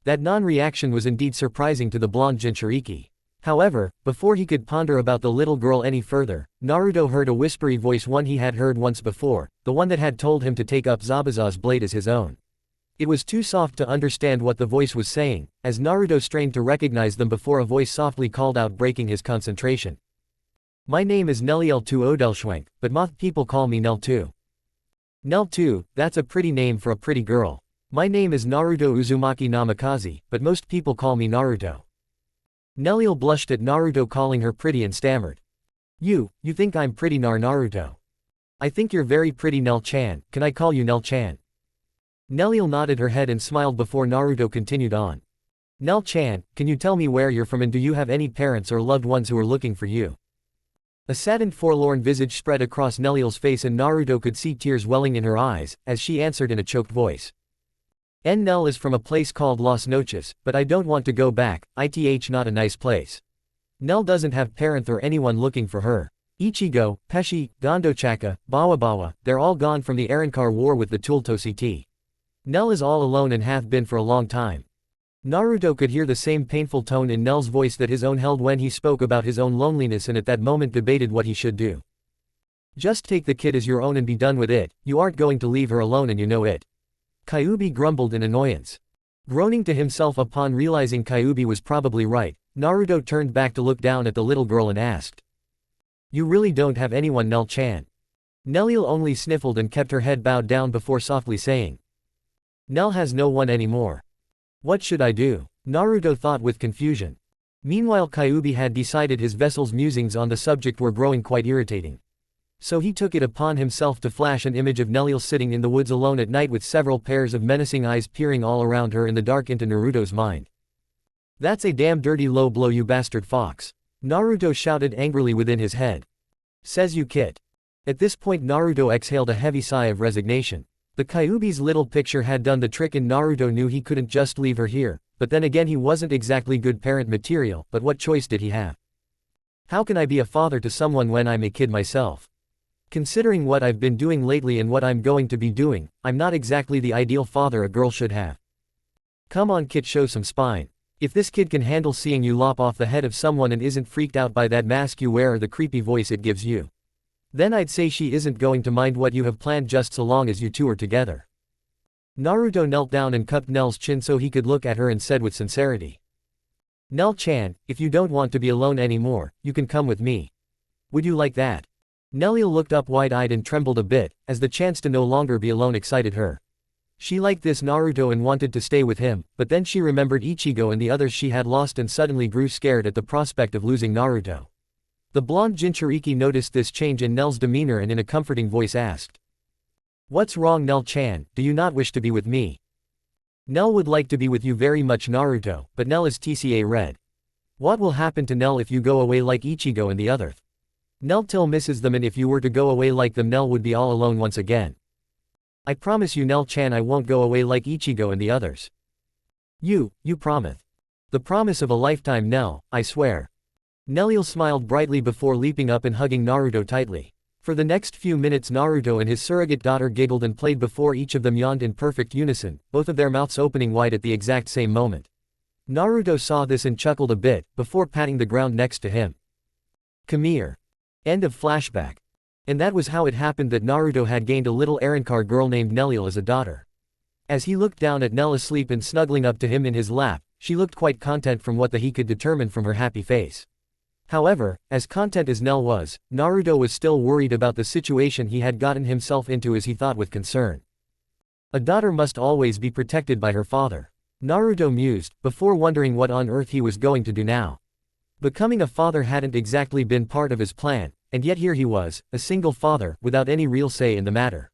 that non-reaction was indeed surprising to the blonde Jinchuriki. However, before he could ponder about the little girl any further, Naruto heard a whispery voice, one he had heard once before, the one that had told him to take up Zabuza's blade as his own. It was too soft to understand what the voice was saying, as Naruto strained to recognize them before a voice softly called out, breaking his concentration. "My name is Neliel2 Odelschwenk, but moth people call me Nel2. Nel2, that's a pretty name for a pretty girl. My name is Naruto Uzumaki Namikaze, but most people call me Naruto." Neliel blushed at Naruto calling her pretty and stammered. You think I'm pretty, Naruto? I think you're very pretty, Nel-chan, can I call you Nel-chan?" Neliel nodded her head and smiled before Naruto continued on. "Nel-chan, can you tell me where you're from, and do you have any parents or loved ones who are looking for you?" A saddened, forlorn visage spread across Neliel's face, and Naruto could see tears welling in her eyes, as she answered in a choked voice. Nel is from a place called Las Noches, but I don't want to go back, ith not a nice place. Nel doesn't have parent or anyone looking for her. Ichigo, Peshi, Gondochaka, Bawabawa, they're all gone from the Arankar war with the Tultosi. Nel is all alone and have been for a long time. Naruto could hear the same painful tone in Nel's voice that his own held when he spoke about his own loneliness, and at that moment debated what he should do. Just take the kid as your own and be done with it, you aren't going to leave her alone and you know it. Kyuubi grumbled in annoyance. Groaning to himself upon realizing Kyuubi was probably right, Naruto turned back to look down at the little girl and asked, "You really don't have anyone, Nel-chan?" Neliel only sniffled and kept her head bowed down before softly saying, "Nel has no one anymore. What should I do?" Naruto thought with confusion. Meanwhile, Kyuubi had decided his vessel's musings on the subject were growing quite irritating. So he took it upon himself to flash an image of Neliel sitting in the woods alone at night with several pairs of menacing eyes peering all around her in the dark into Naruto's mind. "That's a damn dirty low blow, you bastard fox," Naruto shouted angrily within his head. "Says you, kid." At this point Naruto exhaled a heavy sigh of resignation. The Kyuubi's little picture had done the trick, and Naruto knew he couldn't just leave her here, but then again he wasn't exactly good parent material, but what choice did he have? How can I be a father to someone when I'm a kid myself? Considering what I've been doing lately and what I'm going to be doing, I'm not exactly the ideal father a girl should have. Come on, kid, show some spine. If this kid can handle seeing you lop off the head of someone and isn't freaked out by that mask you wear or the creepy voice it gives you, then I'd say she isn't going to mind what you have planned, just so long as you two are together." Naruto knelt down and cupped Nel's chin so he could look at her and said with sincerity, "Nel-chan, if you don't want to be alone anymore, you can come with me. Would you like that?" Neliel looked up wide-eyed and trembled a bit, as the chance to no longer be alone excited her. She liked this Naruto and wanted to stay with him, but then she remembered Ichigo and the others she had lost and suddenly grew scared at the prospect of losing Naruto. The blonde Jinchuriki noticed this change in Nel's demeanor and in a comforting voice asked, "What's wrong, Nel-chan, do you not wish to be with me?" "Nel would like to be with you very much, Naruto, but Nel is TCA red. What will happen to Nel if you go away like Ichigo and the others? Nel till misses them, and if you were to go away like them, Nel would be all alone once again. I promise you, Nel-chan, I won't go away like Ichigo and the others." You promise?" "The promise of a lifetime, Nel, I swear." Neliel smiled brightly before leaping up and hugging Naruto tightly. For the next few minutes Naruto and his surrogate daughter giggled and played before each of them yawned in perfect unison, both of their mouths opening wide at the exact same moment. Naruto saw this and chuckled a bit, before patting the ground next to him. Come here. End of flashback. And that was how it happened that Naruto had gained a little Arankar girl named Neliel as a daughter. As he looked down at Nel asleep and snuggling up to him in his lap, she looked quite content from what he could determine from her happy face. However, as content as Nel was, Naruto was still worried about the situation he had gotten himself into, as he thought with concern. A daughter must always be protected by her father. Naruto mused, before wondering what on earth he was going to do now. Becoming a father hadn't exactly been part of his plan, and yet here he was, a single father, without any real say in the matter.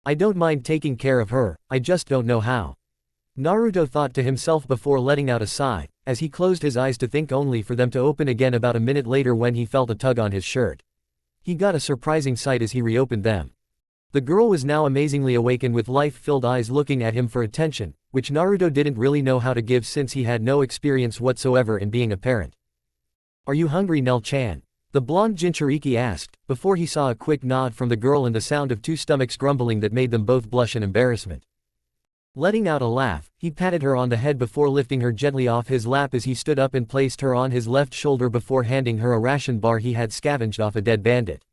I don't mind taking care of her, I just don't know how. Naruto thought to himself before letting out a sigh, as he closed his eyes to think, only for them to open again about a minute later when he felt a tug on his shirt. He got a surprising sight as he reopened them. The girl was now amazingly awake and with life-filled eyes looking at him for attention, which Naruto didn't really know how to give since he had no experience whatsoever in being a parent. Are you hungry, Nell-chan? The blonde Jinchuriki asked, before he saw a quick nod from the girl and the sound of two stomachs grumbling that made them both blush in embarrassment. Letting out a laugh, he patted her on the head before lifting her gently off his lap as he stood up and placed her on his left shoulder before handing her a ration bar he had scavenged off a dead bandit.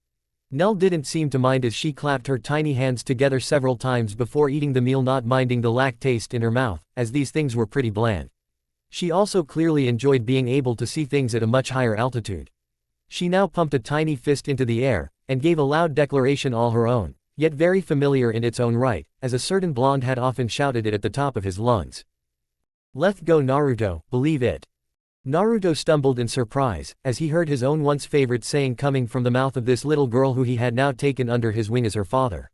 Nell didn't seem to mind as she clapped her tiny hands together several times before eating the meal, not minding the lack taste in her mouth, as these things were pretty bland. She also clearly enjoyed being able to see things at a much higher altitude. She now pumped a tiny fist into the air, and gave a loud declaration all her own, yet very familiar in its own right, as a certain blonde had often shouted it at the top of his lungs. Let's go Naruto, believe it. Naruto stumbled in surprise, as he heard his own once favorite saying coming from the mouth of this little girl who he had now taken under his wing as her father.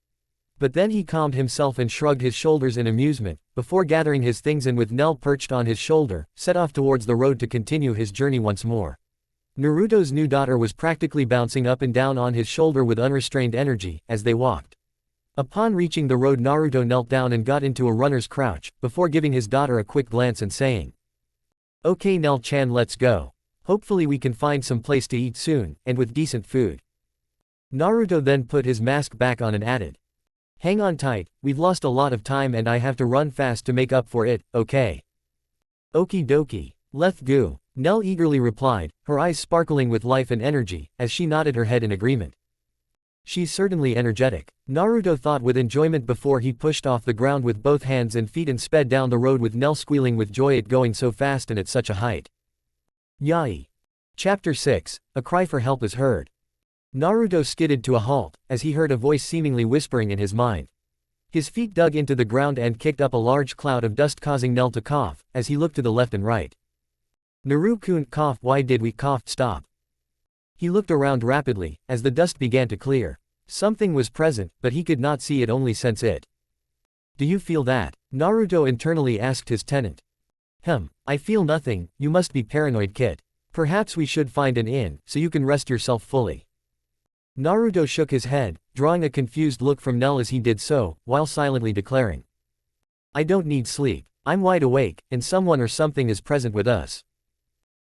But then he calmed himself and shrugged his shoulders in amusement, before gathering his things and with Nell perched on his shoulder, set off towards the road to continue his journey once more. Naruto's new daughter was practically bouncing up and down on his shoulder with unrestrained energy, as they walked. Upon reaching the road, Naruto knelt down and got into a runner's crouch, before giving his daughter a quick glance and saying, "Okay Nell-chan, let's go. Hopefully we can find some place to eat soon, and with decent food." Naruto then put his mask back on and added, "Hang on tight, we've lost a lot of time and I have to run fast to make up for it, okay?" "Okie dokie, let's go," Nell eagerly replied, her eyes sparkling with life and energy, as she nodded her head in agreement. She's certainly energetic, Naruto thought with enjoyment before he pushed off the ground with both hands and feet and sped down the road with Nell squealing with joy at going so fast and at such a height. Yai. Chapter 6, A Cry for Help is Heard. Naruto skidded to a halt, as he heard a voice seemingly whispering in his mind. His feet dug into the ground and kicked up a large cloud of dust, causing Nell to cough, as he looked to the left and right. Naruto-kun cough, why did we cough, stop? He looked around rapidly, as the dust began to clear. Something was present, but he could not see it, only sense it. Do you feel that? Naruto internally asked his tenant. I feel nothing, you must be paranoid, kid. Perhaps we should find an inn, so you can rest yourself fully. Naruto shook his head, drawing a confused look from Nell as he did so, while silently declaring. I don't need sleep. I'm wide awake, and someone or something is present with us.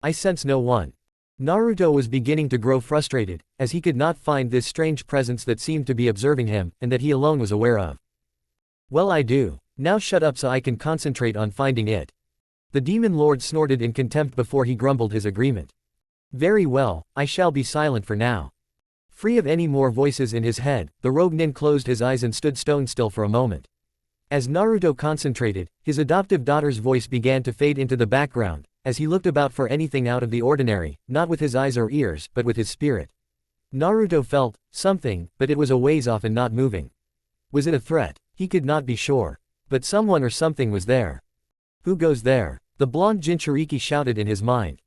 I sense no one. Naruto was beginning to grow frustrated, as he could not find this strange presence that seemed to be observing him, and that he alone was aware of. Well, I do. Now shut up so I can concentrate on finding it. The demon lord snorted in contempt before he grumbled his agreement. Very well, I shall be silent for now. Free of any more voices in his head, the rogue nin closed his eyes and stood stone still for a moment. As Naruto concentrated, his adoptive daughter's voice began to fade into the background, as he looked about for anything out of the ordinary, not with his eyes or ears, but with his spirit. Naruto felt something, but it was a ways off and not moving. Was it a threat? He could not be sure. But someone or something was there. Who goes there? The blonde Jinchuriki shouted in his mind.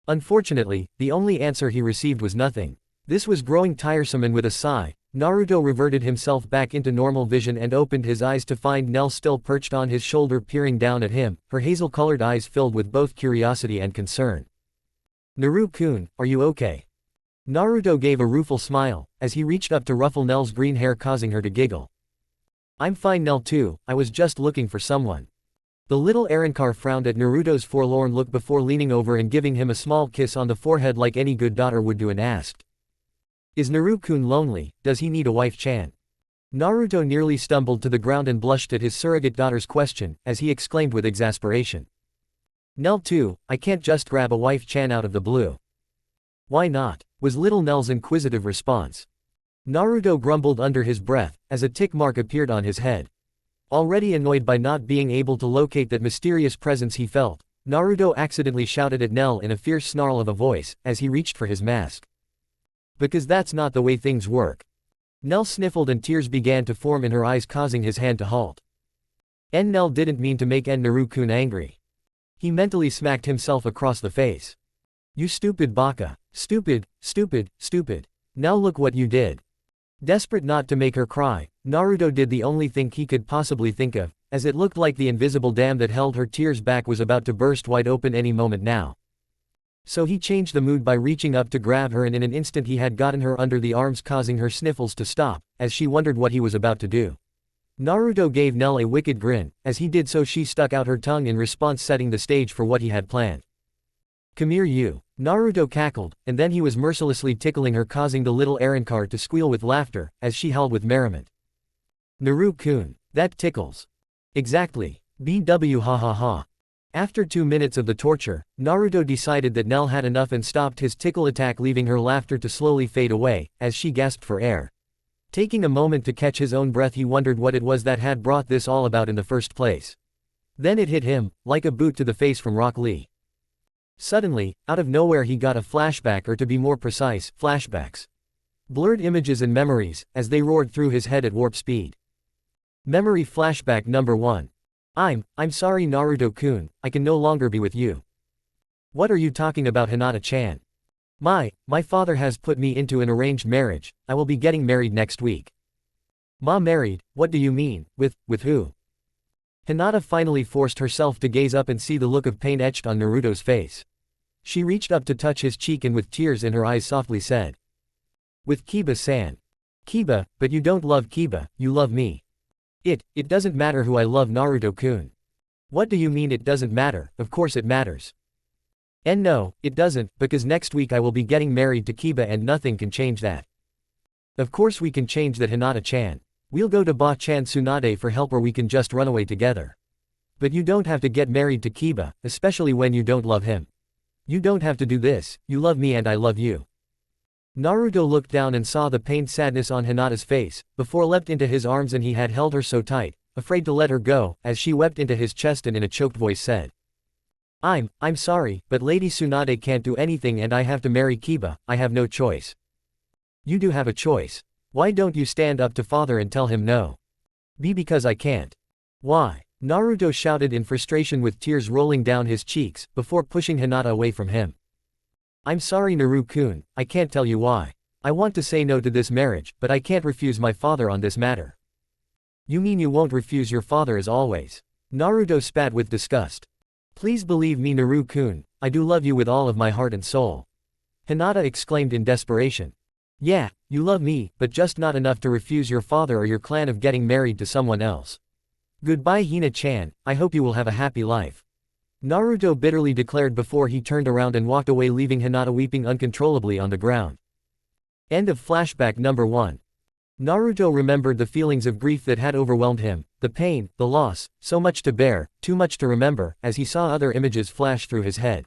Unfortunately, the only answer he received was nothing. This was growing tiresome, and with a sigh, Naruto reverted himself back into normal vision and opened his eyes to find Nell still perched on his shoulder peering down at him, her hazel-colored eyes filled with both curiosity and concern. Naru-kun, are you okay? Naruto gave a rueful smile, as he reached up to ruffle Nell's green hair, causing her to giggle. I'm fine, Nell too, I was just looking for someone. The little Arrancar frowned at Naruto's forlorn look before leaning over and giving him a small kiss on the forehead like any good daughter would do, and asked. Is Naru-kun lonely, does he need a wife-chan? Naruto nearly stumbled to the ground and blushed at his surrogate daughter's question, as he exclaimed with exasperation. Nell too, I can't just grab a wife-chan out of the blue. Why not? Was little Nell's inquisitive response. Naruto grumbled under his breath, as a tick mark appeared on his head. Already annoyed by not being able to locate that mysterious presence he felt, Naruto accidentally shouted at Nell in a fierce snarl of a voice, as he reached for his mask. Because that's not the way things work. Nell sniffled and tears began to form in her eyes, causing his hand to halt. Nell didn't mean to make Naru-kun angry. He mentally smacked himself across the face. You stupid baka. Stupid, stupid, stupid. Now look what you did. Desperate not to make her cry, Naruto did the only thing he could possibly think of, as it looked like the invisible dam that held her tears back was about to burst wide open any moment now. So he changed the mood by reaching up to grab her, and in an instant he had gotten her under the arms, causing her sniffles to stop, as she wondered what he was about to do. Naruto gave Nell a wicked grin. As he did so, she stuck out her tongue in response, setting the stage for what he had planned. "Come here, you." Naruto cackled, and then he was mercilessly tickling her, causing the little errand to squeal with laughter, as she howled with merriment. "Naru-kun, that tickles." "Exactly. BW ha ha ha." After 2 minutes of the torture, Naruto decided that Nell had enough and stopped his tickle attack, leaving her laughter to slowly fade away, as she gasped for air. Taking a moment to catch his own breath, he wondered what it was that had brought this all about in the first place. Then it hit him, like a boot to the face from Rock Lee. Suddenly, out of nowhere he got a flashback, or to be more precise, flashbacks. Blurred images and memories, as they roared through his head at warp speed. Memory flashback number 1. I'm sorry Naruto-kun, I can no longer be with you. What are you talking about, Hinata-chan? My father has put me into an arranged marriage. I will be getting married next week. Ma, married? What do you mean? With who? Hinata finally forced herself to gaze up and see the look of pain etched on Naruto's face. She reached up to touch his cheek and with tears in her eyes softly said. With Kiba-san. Kiba, but you don't love Kiba, you love me. It doesn't matter who I love, Naruto-kun. What do you mean it doesn't matter? Of course it matters. And no, it doesn't, because next week I will be getting married to Kiba and nothing can change that. Of course we can change that, Hinata-chan. We'll go to Ba-chan Tsunade for help, or we can just run away together. But you don't have to get married to Kiba, especially when you don't love him. You don't have to do this, you love me and I love you. Naruto looked down and saw the pained sadness on Hinata's face, before leapt into his arms, and he had held her so tight, afraid to let her go, as she wept into his chest and in a choked voice said. I'm sorry, but Lady Tsunade can't do anything and I have to marry Kiba, I have no choice. You do have a choice. Why don't you stand up to father and tell him no? Because I can't. Why? Naruto shouted in frustration with tears rolling down his cheeks, before pushing Hinata away from him. I'm sorry Naru-kun, I can't tell you why. I want to say no to this marriage, but I can't refuse my father on this matter. You mean you won't refuse your father as always? Naruto spat with disgust. Please believe me Naru-kun, I do love you with all of my heart and soul. Hinata exclaimed in desperation. Yeah, you love me, but just not enough to refuse your father or your clan of getting married to someone else. Goodbye Hina-chan, I hope you will have a happy life. Naruto bitterly declared before he turned around and walked away, leaving Hinata weeping uncontrollably on the ground. End of flashback number 1. Naruto remembered the feelings of grief that had overwhelmed him, the pain, the loss, so much to bear, too much to remember, as he saw other images flash through his head.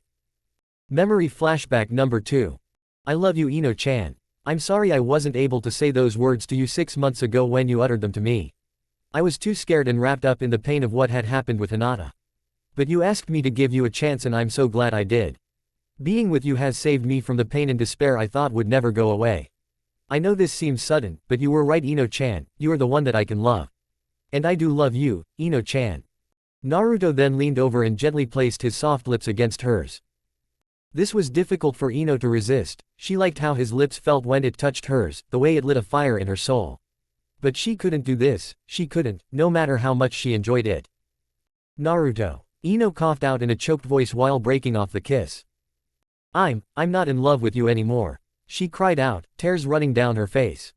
Memory flashback number 2. I love you Ino-chan. I'm sorry I wasn't able to say those words to you 6 months ago when you uttered them to me. I was too scared and wrapped up in the pain of what had happened with Hinata. But you asked me to give you a chance and I'm so glad I did. Being with you has saved me from the pain and despair I thought would never go away. I know this seems sudden, but you were right Ino-chan, you are the one that I can love. And I do love you, Ino-chan. Naruto then leaned over and gently placed his soft lips against hers. This was difficult for Ino to resist. She liked how his lips felt when it touched hers, the way it lit a fire in her soul. But she couldn't do this, she couldn't, no matter how much she enjoyed it. Naruto. Ino coughed out in a choked voice while breaking off the kiss. I'm not in love with you anymore. She cried out, tears running down her face.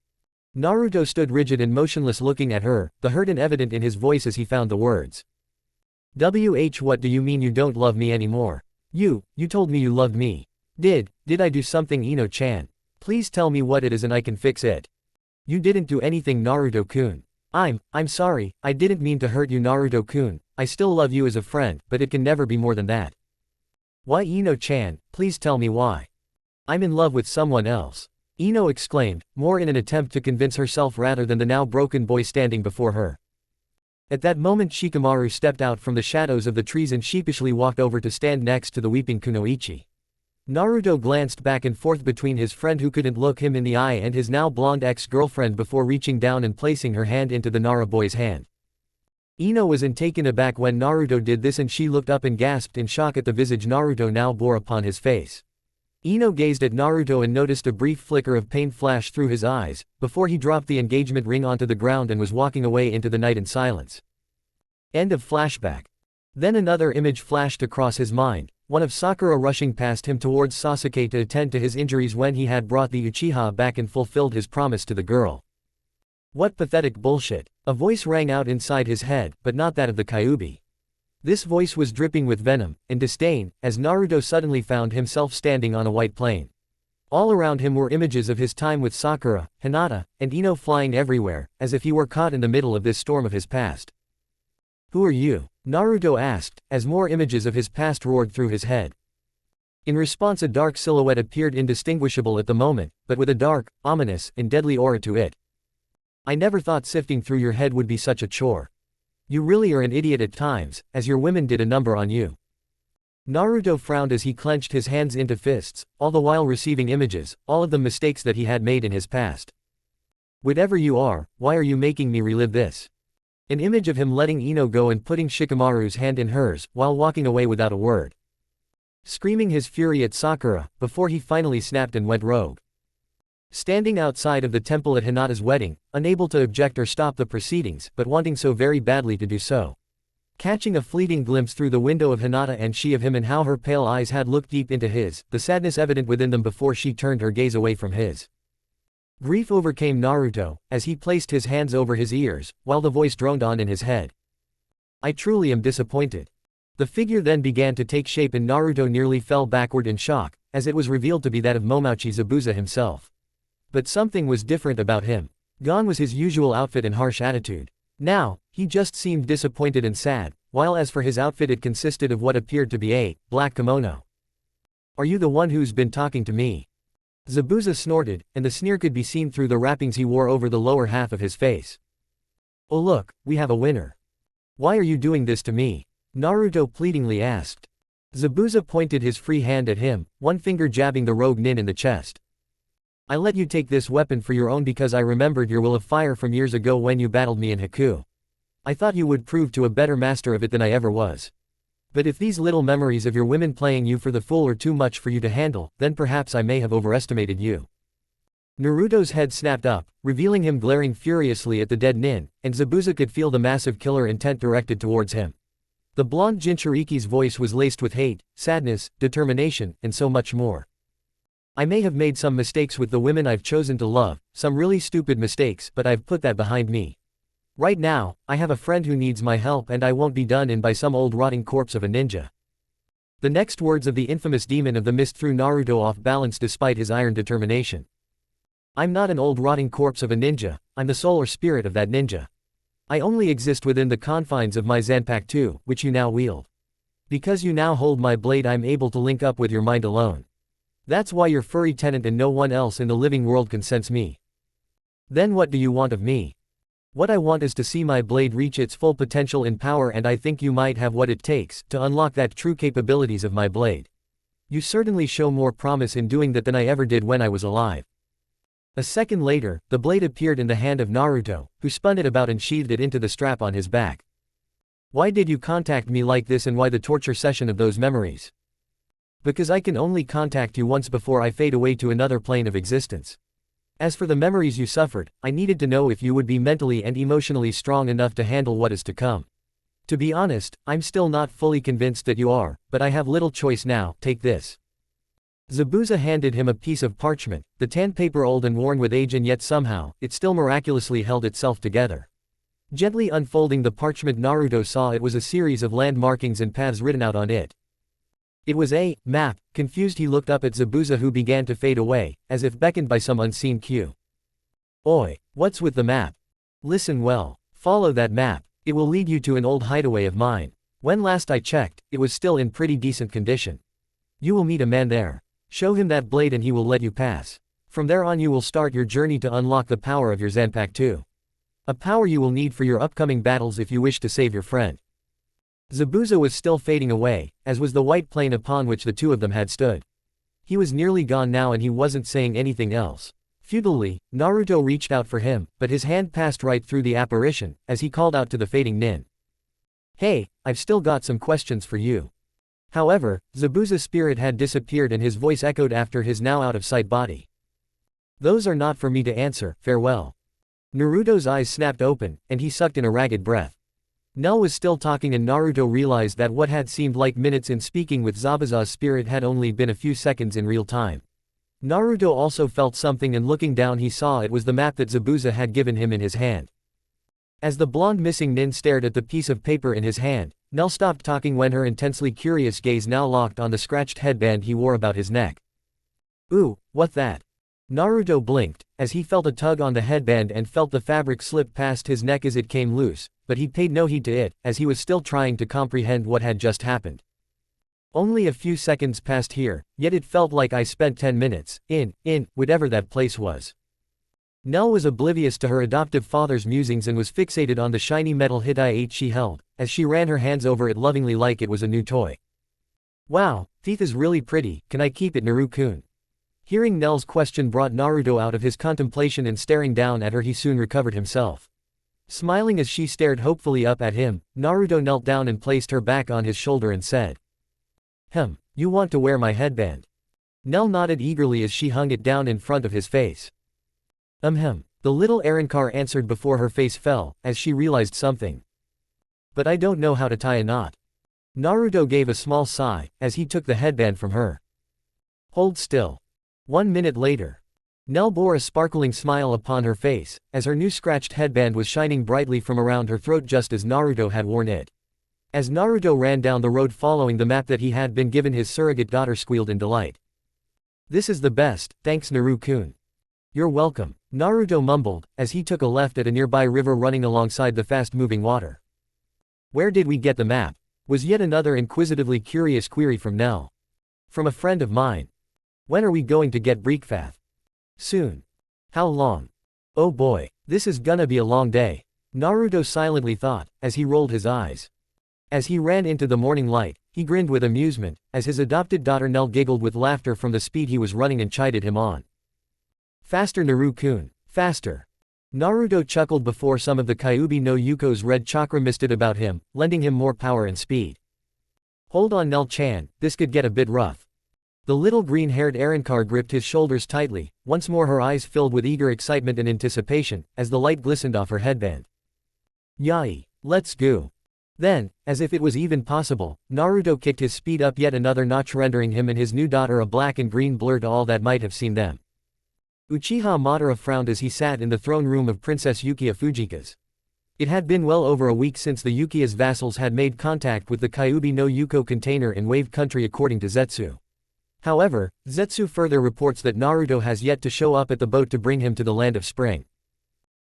Naruto stood rigid and motionless looking at her, the hurt and evident in his voice as he found the words. What do you mean you don't love me anymore? You told me you loved me. Did I do something Ino-chan? Please tell me what it is and I can fix it. You didn't do anything Naruto-kun. I'm sorry, I didn't mean to hurt you Naruto-kun, I still love you as a friend, but it can never be more than that. Why Ino-chan, please tell me why. I'm in love with someone else. Ino exclaimed, more in an attempt to convince herself rather than the now broken boy standing before her. At that moment Shikamaru stepped out from the shadows of the trees and sheepishly walked over to stand next to the weeping Kunoichi. Naruto glanced back and forth between his friend who couldn't look him in the eye and his now blonde ex-girlfriend before reaching down and placing her hand into the Nara boy's hand. Ino was taken aback when Naruto did this and she looked up and gasped in shock at the visage Naruto now bore upon his face. Ino gazed at Naruto and noticed a brief flicker of pain flash through his eyes, before he dropped the engagement ring onto the ground and was walking away into the night in silence. End of flashback. Then another image flashed across his mind, one of Sakura rushing past him towards Sasuke to attend to his injuries when he had brought the Uchiha back and fulfilled his promise to the girl. What pathetic bullshit. A voice rang out inside his head, but not that of the Kyuubi. This voice was dripping with venom and disdain, as Naruto suddenly found himself standing on a white plain. All around him were images of his time with Sakura, Hinata, and Ino flying everywhere, as if he were caught in the middle of this storm of his past. Who are you? Naruto asked, as more images of his past roared through his head. In response, a dark silhouette appeared indistinguishable at the moment, but with a dark, ominous, and deadly aura to it. I never thought sifting through your head would be such a chore. You really are an idiot at times, as your women did a number on you. Naruto frowned as he clenched his hands into fists, all the while receiving images, all of them mistakes that he had made in his past. Whatever you are, why are you making me relive this? An image of him letting Ino go and putting Shikamaru's hand in hers, while walking away without a word. Screaming his fury at Sakura, before he finally snapped and went rogue. Standing outside of the temple at Hinata's wedding, unable to object or stop the proceedings, but wanting so very badly to do so. Catching a fleeting glimpse through the window of Hinata and she of him and how her pale eyes had looked deep into his, the sadness evident within them before she turned her gaze away from his. Grief overcame Naruto, as he placed his hands over his ears, while the voice droned on in his head. I truly am disappointed. The figure then began to take shape and Naruto nearly fell backward in shock, as it was revealed to be that of Momouchi Zabuza himself. But something was different about him. Gone was his usual outfit and harsh attitude. Now, he just seemed disappointed and sad, while as for his outfit it consisted of what appeared to be a black kimono. Are you the one who's been talking to me? Zabuza snorted, and the sneer could be seen through the wrappings he wore over the lower half of his face. Oh look, we have a winner. Why are you doing this to me? Naruto pleadingly asked. Zabuza pointed his free hand at him, one finger jabbing the rogue nin in the chest. I let you take this weapon for your own because I remembered your will of fire from years ago when you battled me in Haku. I thought you would prove to a better master of it than I ever was. But if these little memories of your women playing you for the fool are too much for you to handle, then perhaps I may have overestimated you. Naruto's head snapped up, revealing him glaring furiously at the dead nin, and Zabuza could feel the massive killer intent directed towards him. The blonde Jinchuriki's voice was laced with hate, sadness, determination, and so much more. I may have made some mistakes with the women I've chosen to love, some really stupid mistakes, but I've put that behind me. Right now, I have a friend who needs my help and I won't be done in by some old rotting corpse of a ninja. The next words of the infamous demon of the mist threw Naruto off balance despite his iron determination. I'm not an old rotting corpse of a ninja, I'm the soul or spirit of that ninja. I only exist within the confines of my Zanpakuto, which you now wield. Because you now hold my blade, I'm able to link up with your mind alone. That's why your furry tenant and no one else in the living world can sense me. Then what do you want of me? What I want is to see my blade reach its full potential in power, and I think you might have what it takes to unlock that true capabilities of my blade. You certainly show more promise in doing that than I ever did when I was alive. A second later, the blade appeared in the hand of Naruto, who spun it about and sheathed it into the strap on his back. Why did you contact me like this, and why the torture session of those memories? Because I can only contact you once before I fade away to another plane of existence. As for the memories you suffered, I needed to know if you would be mentally and emotionally strong enough to handle what is to come. To be honest, I'm still not fully convinced that you are, but I have little choice now. Take this. Zabuza handed him a piece of parchment, the tan paper old and worn with age, and yet somehow, it still miraculously held itself together. Gently unfolding the parchment, Naruto saw it was a series of land markings and paths written out on it. It was a map. Confused, he looked up at Zabuza, who began to fade away, as if beckoned by some unseen cue. Oi, what's with the map? Listen well. Follow that map. It will lead you to an old hideaway of mine. When last I checked, it was still in pretty decent condition. You will meet a man there. Show him that blade and he will let you pass. From there on you will start your journey to unlock the power of your Zanpakuto. A power you will need for your upcoming battles if you wish to save your friend. Zabuza was still fading away, as was the white plane upon which the two of them had stood. He was nearly gone now and he wasn't saying anything else. Futilely, Naruto reached out for him, but his hand passed right through the apparition, as he called out to the fading nin. Hey, I've still got some questions for you. However, Zabuza's spirit had disappeared and his voice echoed after his now out-of-sight body. Those are not for me to answer, farewell. Naruto's eyes snapped open, and he sucked in a ragged breath. Nell was still talking and Naruto realized that what had seemed like minutes in speaking with Zabuza's spirit had only been a few seconds in real time. Naruto also felt something and looking down he saw it was the map that Zabuza had given him in his hand. As the blonde missing nin stared at the piece of paper in his hand, Nell stopped talking when her intensely curious gaze now locked on the scratched headband he wore about his neck. Ooh, what that? Naruto blinked, as he felt a tug on the headband and felt the fabric slip past his neck as it came loose, but he paid no heed to it, as he was still trying to comprehend what had just happened. Only a few seconds passed here, yet it felt like I spent 10 minutes, in whatever that place was. Nell was oblivious to her adoptive father's musings and was fixated on the shiny metal hit she held, as she ran her hands over it lovingly like it was a new toy. Wow, teeth is really pretty, can I keep it Naru-kun? Hearing Nell's question brought Naruto out of his contemplation and staring down at her he soon recovered himself. Smiling as she stared hopefully up at him, Naruto knelt down and placed her back on his shoulder and said, You want to wear my headband? Nell nodded eagerly as she hung it down in front of his face. The little Arrancar answered before her face fell, as she realized something. But I don't know how to tie a knot. Naruto gave a small sigh, as he took the headband from her. Hold still. 1 minute later. Nell bore a sparkling smile upon her face, as her new scratched headband was shining brightly from around her throat just as Naruto had worn it. As Naruto ran down the road following the map that he had been given, his surrogate daughter squealed in delight. This is the best, thanks Naru-kun. You're welcome, Naruto mumbled, as he took a left at a nearby river running alongside the fast-moving water. Where did we get the map? Was yet another inquisitively curious query from Nell. From a friend of mine. When are we going to get breakfast? Soon. How long? Oh boy, this is gonna be a long day, Naruto silently thought, as he rolled his eyes. As he ran into the morning light, he grinned with amusement, as his adopted daughter Nell giggled with laughter from the speed he was running and chided him on. Faster Naru-kun, faster. Naruto chuckled before some of the Kyuubi no Yuko's red chakra misted about him, lending him more power and speed. Hold on Nell-chan, this could get a bit rough. The little green-haired Arrancar gripped his shoulders tightly, once more her eyes filled with eager excitement and anticipation, as the light glistened off her headband. Yai, let's go. Then, as if it was even possible, Naruto kicked his speed up yet another notch, rendering him and his new daughter a black and green blur to all that might have seen them. Uchiha Madara frowned as he sat in the throne room of Princess Yukiya Fujika's. It had been well over a week since the Yukiya's vassals had made contact with the Kyuubi no Yuko container in Wave Country according to Zetsu. However, Zetsu further reports that Naruto has yet to show up at the boat to bring him to the Land of Spring.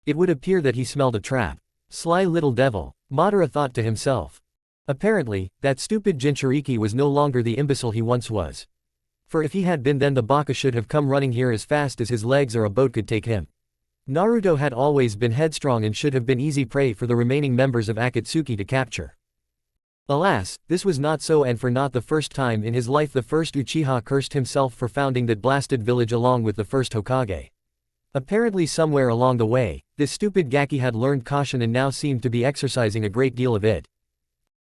It would appear that he smelled a trap. Sly little devil, Madara thought to himself. Apparently, that stupid Jinchuriki was no longer the imbecile he once was. For if he had been, then the baka should have come running here as fast as his legs or a boat could take him. Naruto had always been headstrong and should have been easy prey for the remaining members of Akatsuki to capture. Alas, this was not so, and for not the first time in his life the first Uchiha cursed himself for founding that blasted village along with the first Hokage. Apparently somewhere along the way, this stupid Gaki had learned caution and now seemed to be exercising a great deal of it.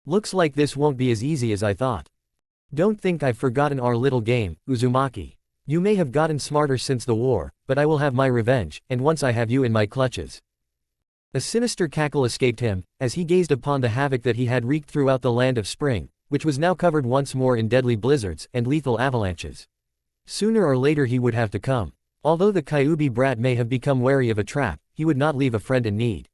Looks like this won't be as easy as I thought. Don't think I've forgotten our little game, Uzumaki. You may have gotten smarter since the war, but I will have my revenge, and once I have you in my clutches. A sinister cackle escaped him, as he gazed upon the havoc that he had wreaked throughout the Land of Spring, which was now covered once more in deadly blizzards and lethal avalanches. Sooner or later he would have to come. Although the Kyuubi brat may have become wary of a trap, he would not leave a friend in need.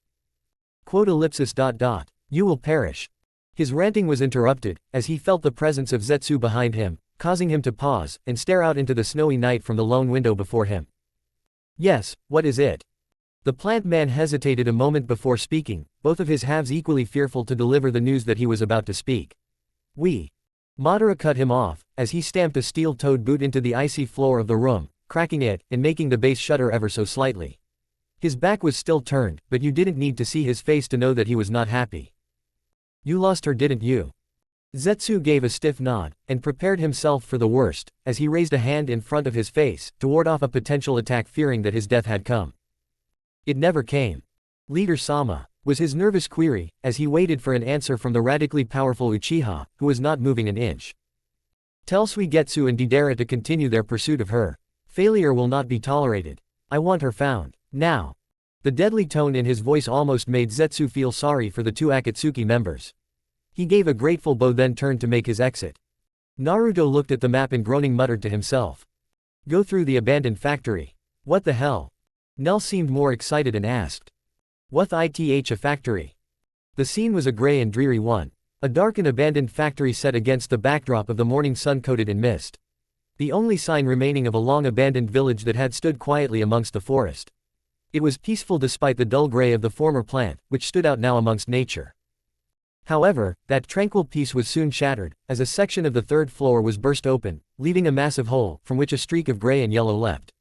You will perish. His ranting was interrupted, as he felt the presence of Zetsu behind him, causing him to pause and stare out into the snowy night from the lone window before him. Yes, what is it? The plant man hesitated a moment before speaking, both of his halves equally fearful to deliver the news that he was about to speak. Madara cut him off, as he stamped a steel-toed boot into the icy floor of the room, cracking it, and making the base shudder ever so slightly. His back was still turned, but you didn't need to see his face to know that he was not happy. You lost her, didn't you? Zetsu gave a stiff nod, and prepared himself for the worst, as he raised a hand in front of his face, to ward off a potential attack, fearing that his death had come. It never came. Leader Sama, was his nervous query, as he waited for an answer from the radically powerful Uchiha, who was not moving an inch. Tell Suigetsu and Deidara to continue their pursuit of her. Failure will not be tolerated. I want her found. Now. The deadly tone in his voice almost made Zetsu feel sorry for the two Akatsuki members. He gave a grateful bow, then turned to make his exit. Naruto looked at the map and groaning muttered to himself. Go through the abandoned factory. What the hell? Nell seemed more excited and asked. What ith a factory? The scene was a grey and dreary one. A dark and abandoned factory set against the backdrop of the morning sun coated in mist. The only sign remaining of a long abandoned village that had stood quietly amongst the forest. It was peaceful despite the dull grey of the former plant, which stood out now amongst nature. However, that tranquil peace was soon shattered, as a section of the third floor was burst open, leaving a massive hole, from which a streak of grey and yellow leapt.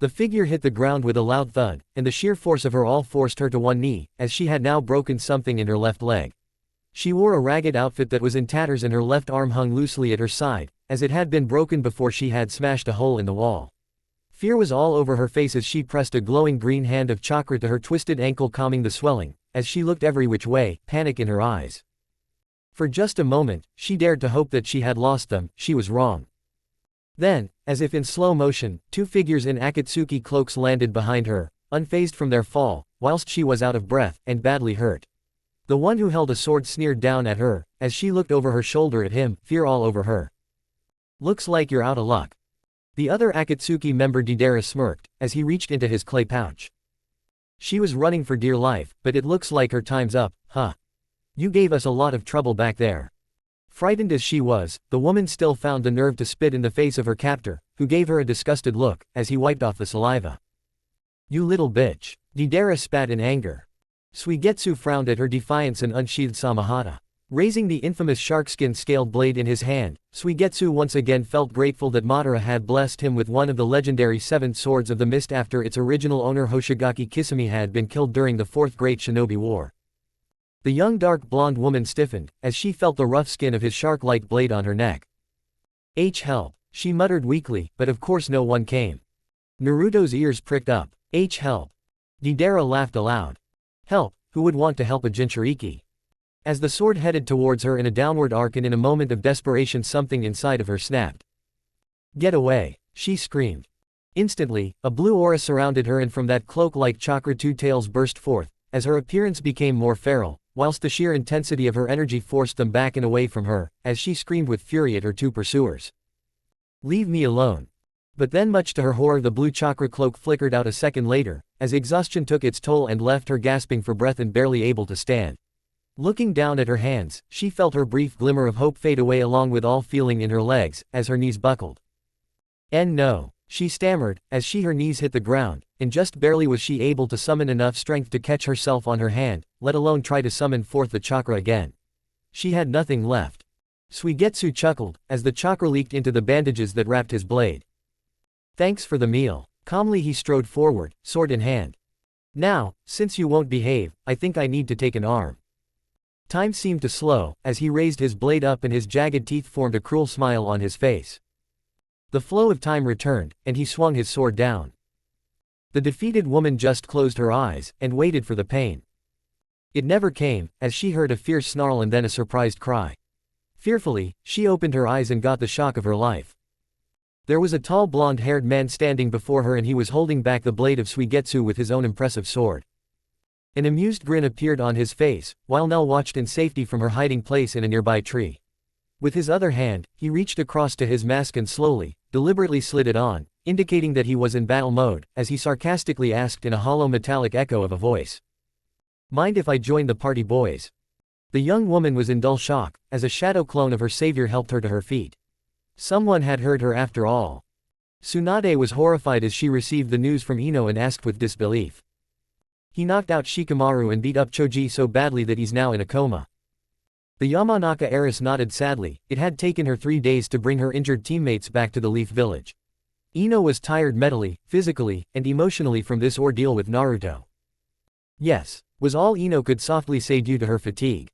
The figure hit the ground with a loud thud, and the sheer force of her all forced her to one knee, as she had now broken something in her left leg. She wore a ragged outfit that was in tatters and her left arm hung loosely at her side, as it had been broken before she had smashed a hole in the wall. Fear was all over her face as she pressed a glowing green hand of chakra to her twisted ankle, calming the swelling, as she looked every which way, panic in her eyes. For just a moment, she dared to hope that she had lost them. She was wrong. Then, as if in slow motion, two figures in Akatsuki cloaks landed behind her, unfazed from their fall, whilst she was out of breath, and badly hurt. The one who held a sword sneered down at her, as she looked over her shoulder at him, fear all over her. Looks like you're out of luck. The other Akatsuki member Deidara smirked, as he reached into his clay pouch. She was running for dear life, but it looks like her time's up, huh? You gave us a lot of trouble back there. Frightened as she was, the woman still found the nerve to spit in the face of her captor, who gave her a disgusted look, as he wiped off the saliva. You little bitch. Deidara spat in anger. Suigetsu frowned at her defiance and unsheathed Samahata. Raising the infamous sharkskin scaled blade in his hand, Suigetsu once again felt grateful that Madara had blessed him with one of the legendary 7 swords of the mist after its original owner Hoshigaki Kisame had been killed during the 4th Great Shinobi War. The young dark blonde woman stiffened, as she felt the rough skin of his shark-like blade on her neck. Help, she muttered weakly, but of course no one came. Naruto's ears pricked up. Help. Deidara laughed aloud. Help, who would want to help a Jinchuriki? As the sword headed towards her in a downward arc, and in a moment of desperation something inside of her snapped. Get away, she screamed. Instantly, a blue aura surrounded her, and from that cloak-like chakra 2 tails burst forth, as her appearance became more feral, whilst the sheer intensity of her energy forced them back and away from her, as she screamed with fury at her 2 pursuers. Leave me alone. But then, much to her horror, the blue chakra cloak flickered out a second later, as exhaustion took its toll and left her gasping for breath and barely able to stand. Looking down at her hands, she felt her brief glimmer of hope fade away along with all feeling in her legs, as her knees buckled. No, she stammered, as her knees hit the ground, and just barely was she able to summon enough strength to catch herself on her hand, let alone try to summon forth the chakra again. She had nothing left. Suigetsu chuckled, as the chakra leaked into the bandages that wrapped his blade. Thanks for the meal. Calmly he strode forward, sword in hand. Now, since you won't behave, I think I need to take an arm. Time seemed to slow, as he raised his blade up and his jagged teeth formed a cruel smile on his face. The flow of time returned, and he swung his sword down. The defeated woman just closed her eyes, and waited for the pain. It never came, as she heard a fierce snarl and then a surprised cry. Fearfully, she opened her eyes and got the shock of her life. There was a tall blonde-haired man standing before her, and he was holding back the blade of Suigetsu with his own impressive sword. An amused grin appeared on his face, while Nell watched in safety from her hiding place in a nearby tree. With his other hand, he reached across to his mask and slowly, deliberately slid it on, indicating that he was in battle mode, as he sarcastically asked in a hollow metallic echo of a voice. Mind if I join the party, boys? The young woman was in dull shock, as a shadow clone of her savior helped her to her feet. Someone had heard her after all. Tsunade was horrified as she received the news from Ino and asked with disbelief. He knocked out Shikamaru and beat up Choji so badly that he's now in a coma. The Yamanaka heiress nodded sadly. It had taken her 3 days to bring her injured teammates back to the Leaf Village. Ino was tired mentally, physically, and emotionally from this ordeal with Naruto. Yes, was all Ino could softly say due to her fatigue.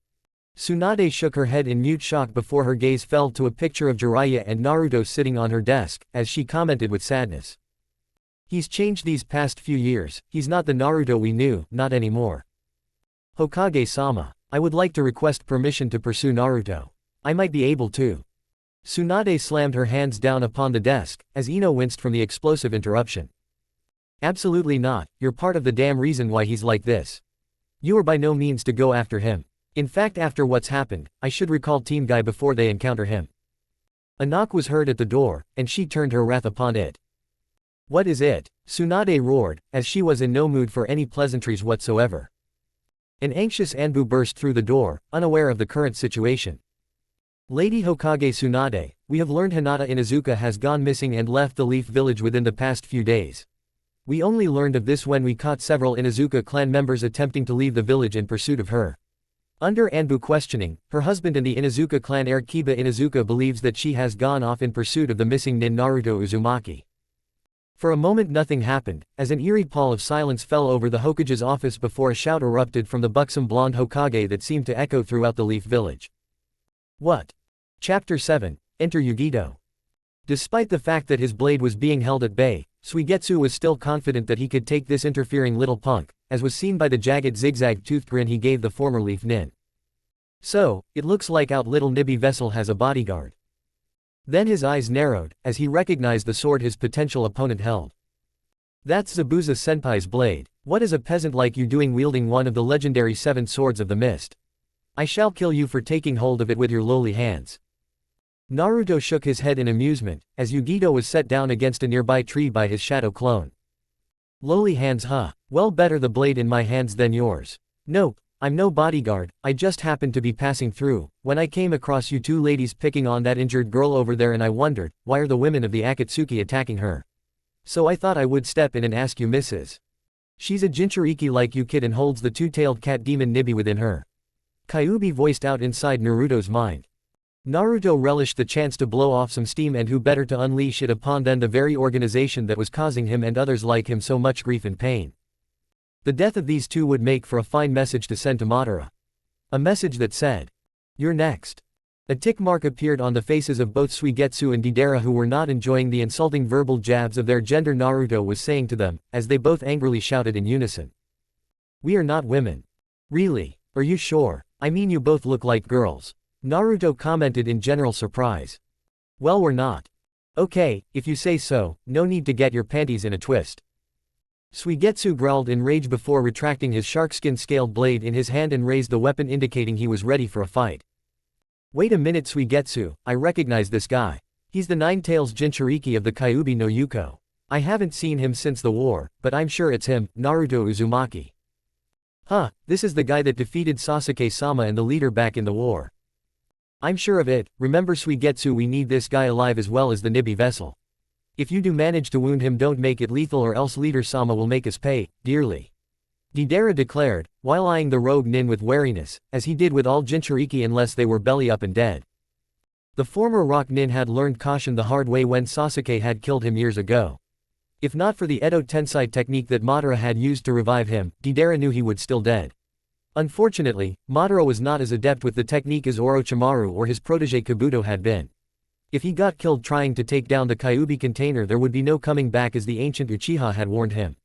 Tsunade shook her head in mute shock before her gaze fell to a picture of Jiraiya and Naruto sitting on her desk, as she commented with sadness. He's changed these past few years, he's not the Naruto we knew, not anymore. Hokage-sama, I would like to request permission to pursue Naruto. I might be able to. Tsunade slammed her hands down upon the desk, as Ino winced from the explosive interruption. Absolutely not, you're part of the damn reason why he's like this. You are by no means to go after him. In fact, after what's happened, I should recall Team Guy before they encounter him. A knock was heard at the door, and she turned her wrath upon it. What is it? Tsunade roared, as she was in no mood for any pleasantries whatsoever. An anxious Anbu burst through the door, unaware of the current situation. Lady Hokage Tsunade, we have learned Hinata Inuzuka has gone missing and left the Leaf Village within the past few days. We only learned of this when we caught several Inuzuka clan members attempting to leave the village in pursuit of her. Under Anbu questioning, her husband and the Inuzuka clan heir Kiba Inuzuka believes that she has gone off in pursuit of the missing nin Naruto Uzumaki. For a moment nothing happened, as an eerie pall of silence fell over the Hokage's office before a shout erupted from the buxom blonde Hokage that seemed to echo throughout the Leaf Village. What? Chapter 7, Enter Yugito. Despite the fact that his blade was being held at bay, Suigetsu was still confident that he could take this interfering little punk, as was seen by the jagged zigzag-toothed grin he gave the former Leaf Nin. So, it looks like out little Nibby Vessel has a bodyguard. Then his eyes narrowed, as he recognized the sword his potential opponent held. That's Zabuza Senpai's blade. What is a peasant like you doing wielding one of the legendary 7 swords of the mist? I shall kill you for taking hold of it with your lowly hands. Naruto shook his head in amusement, as Yugito was set down against a nearby tree by his shadow clone. Lowly hands, huh? Well, better the blade in my hands than yours. Nope, I'm no bodyguard, I just happened to be passing through, when I came across you two ladies picking on that injured girl over there and I wondered, why are the women of the Akatsuki attacking her? So I thought I would step in and ask you missus. She's a Jinchuriki like you kid and holds the two-tailed cat demon Nibby within her. Kyuubi voiced out inside Naruto's mind. Naruto relished the chance to blow off some steam, and who better to unleash it upon than the very organization that was causing him and others like him so much grief and pain. The death of these two would make for a fine message to send to Madara. A message that said, "You're next." A tick mark appeared on the faces of both Suigetsu and Deidara, who were not enjoying the insulting verbal jabs of their gender Naruto was saying to them, as they both angrily shouted in unison. "We are not women." "Really? Are you sure? I mean, you both look like girls." Naruto commented in general surprise. "Well, we're not." "Okay, if you say so, no need to get your panties in a twist." Suigetsu growled in rage before retracting his sharkskin scaled blade in his hand and raised the weapon, indicating he was ready for a fight. "Wait a minute, Suigetsu, I recognize this guy. He's the Nine-Tails Jinchuriki of the Kyuubi no Yuko. I haven't seen him since the war, but I'm sure it's him, Naruto Uzumaki." "Huh, this is the guy that defeated Sasuke-sama and the leader back in the war." "I'm sure of it. Remember, Suigetsu, we need this guy alive as well as the Nibby vessel. If you do manage to wound him, don't make it lethal or else Leader-sama will make us pay dearly," Deidara declared, while eyeing the rogue nin with wariness, as he did with all Jinchuriki unless they were belly up and dead. The former rock nin had learned caution the hard way when Sasuke had killed him years ago. If not for the Edo Tensei technique that Madara had used to revive him, Deidara knew he would still dead. Unfortunately, Madara was not as adept with the technique as Orochimaru or his protege Kabuto had been. If he got killed trying to take down the Kyuubi container, there would be no coming back, as the ancient Uchiha had warned him.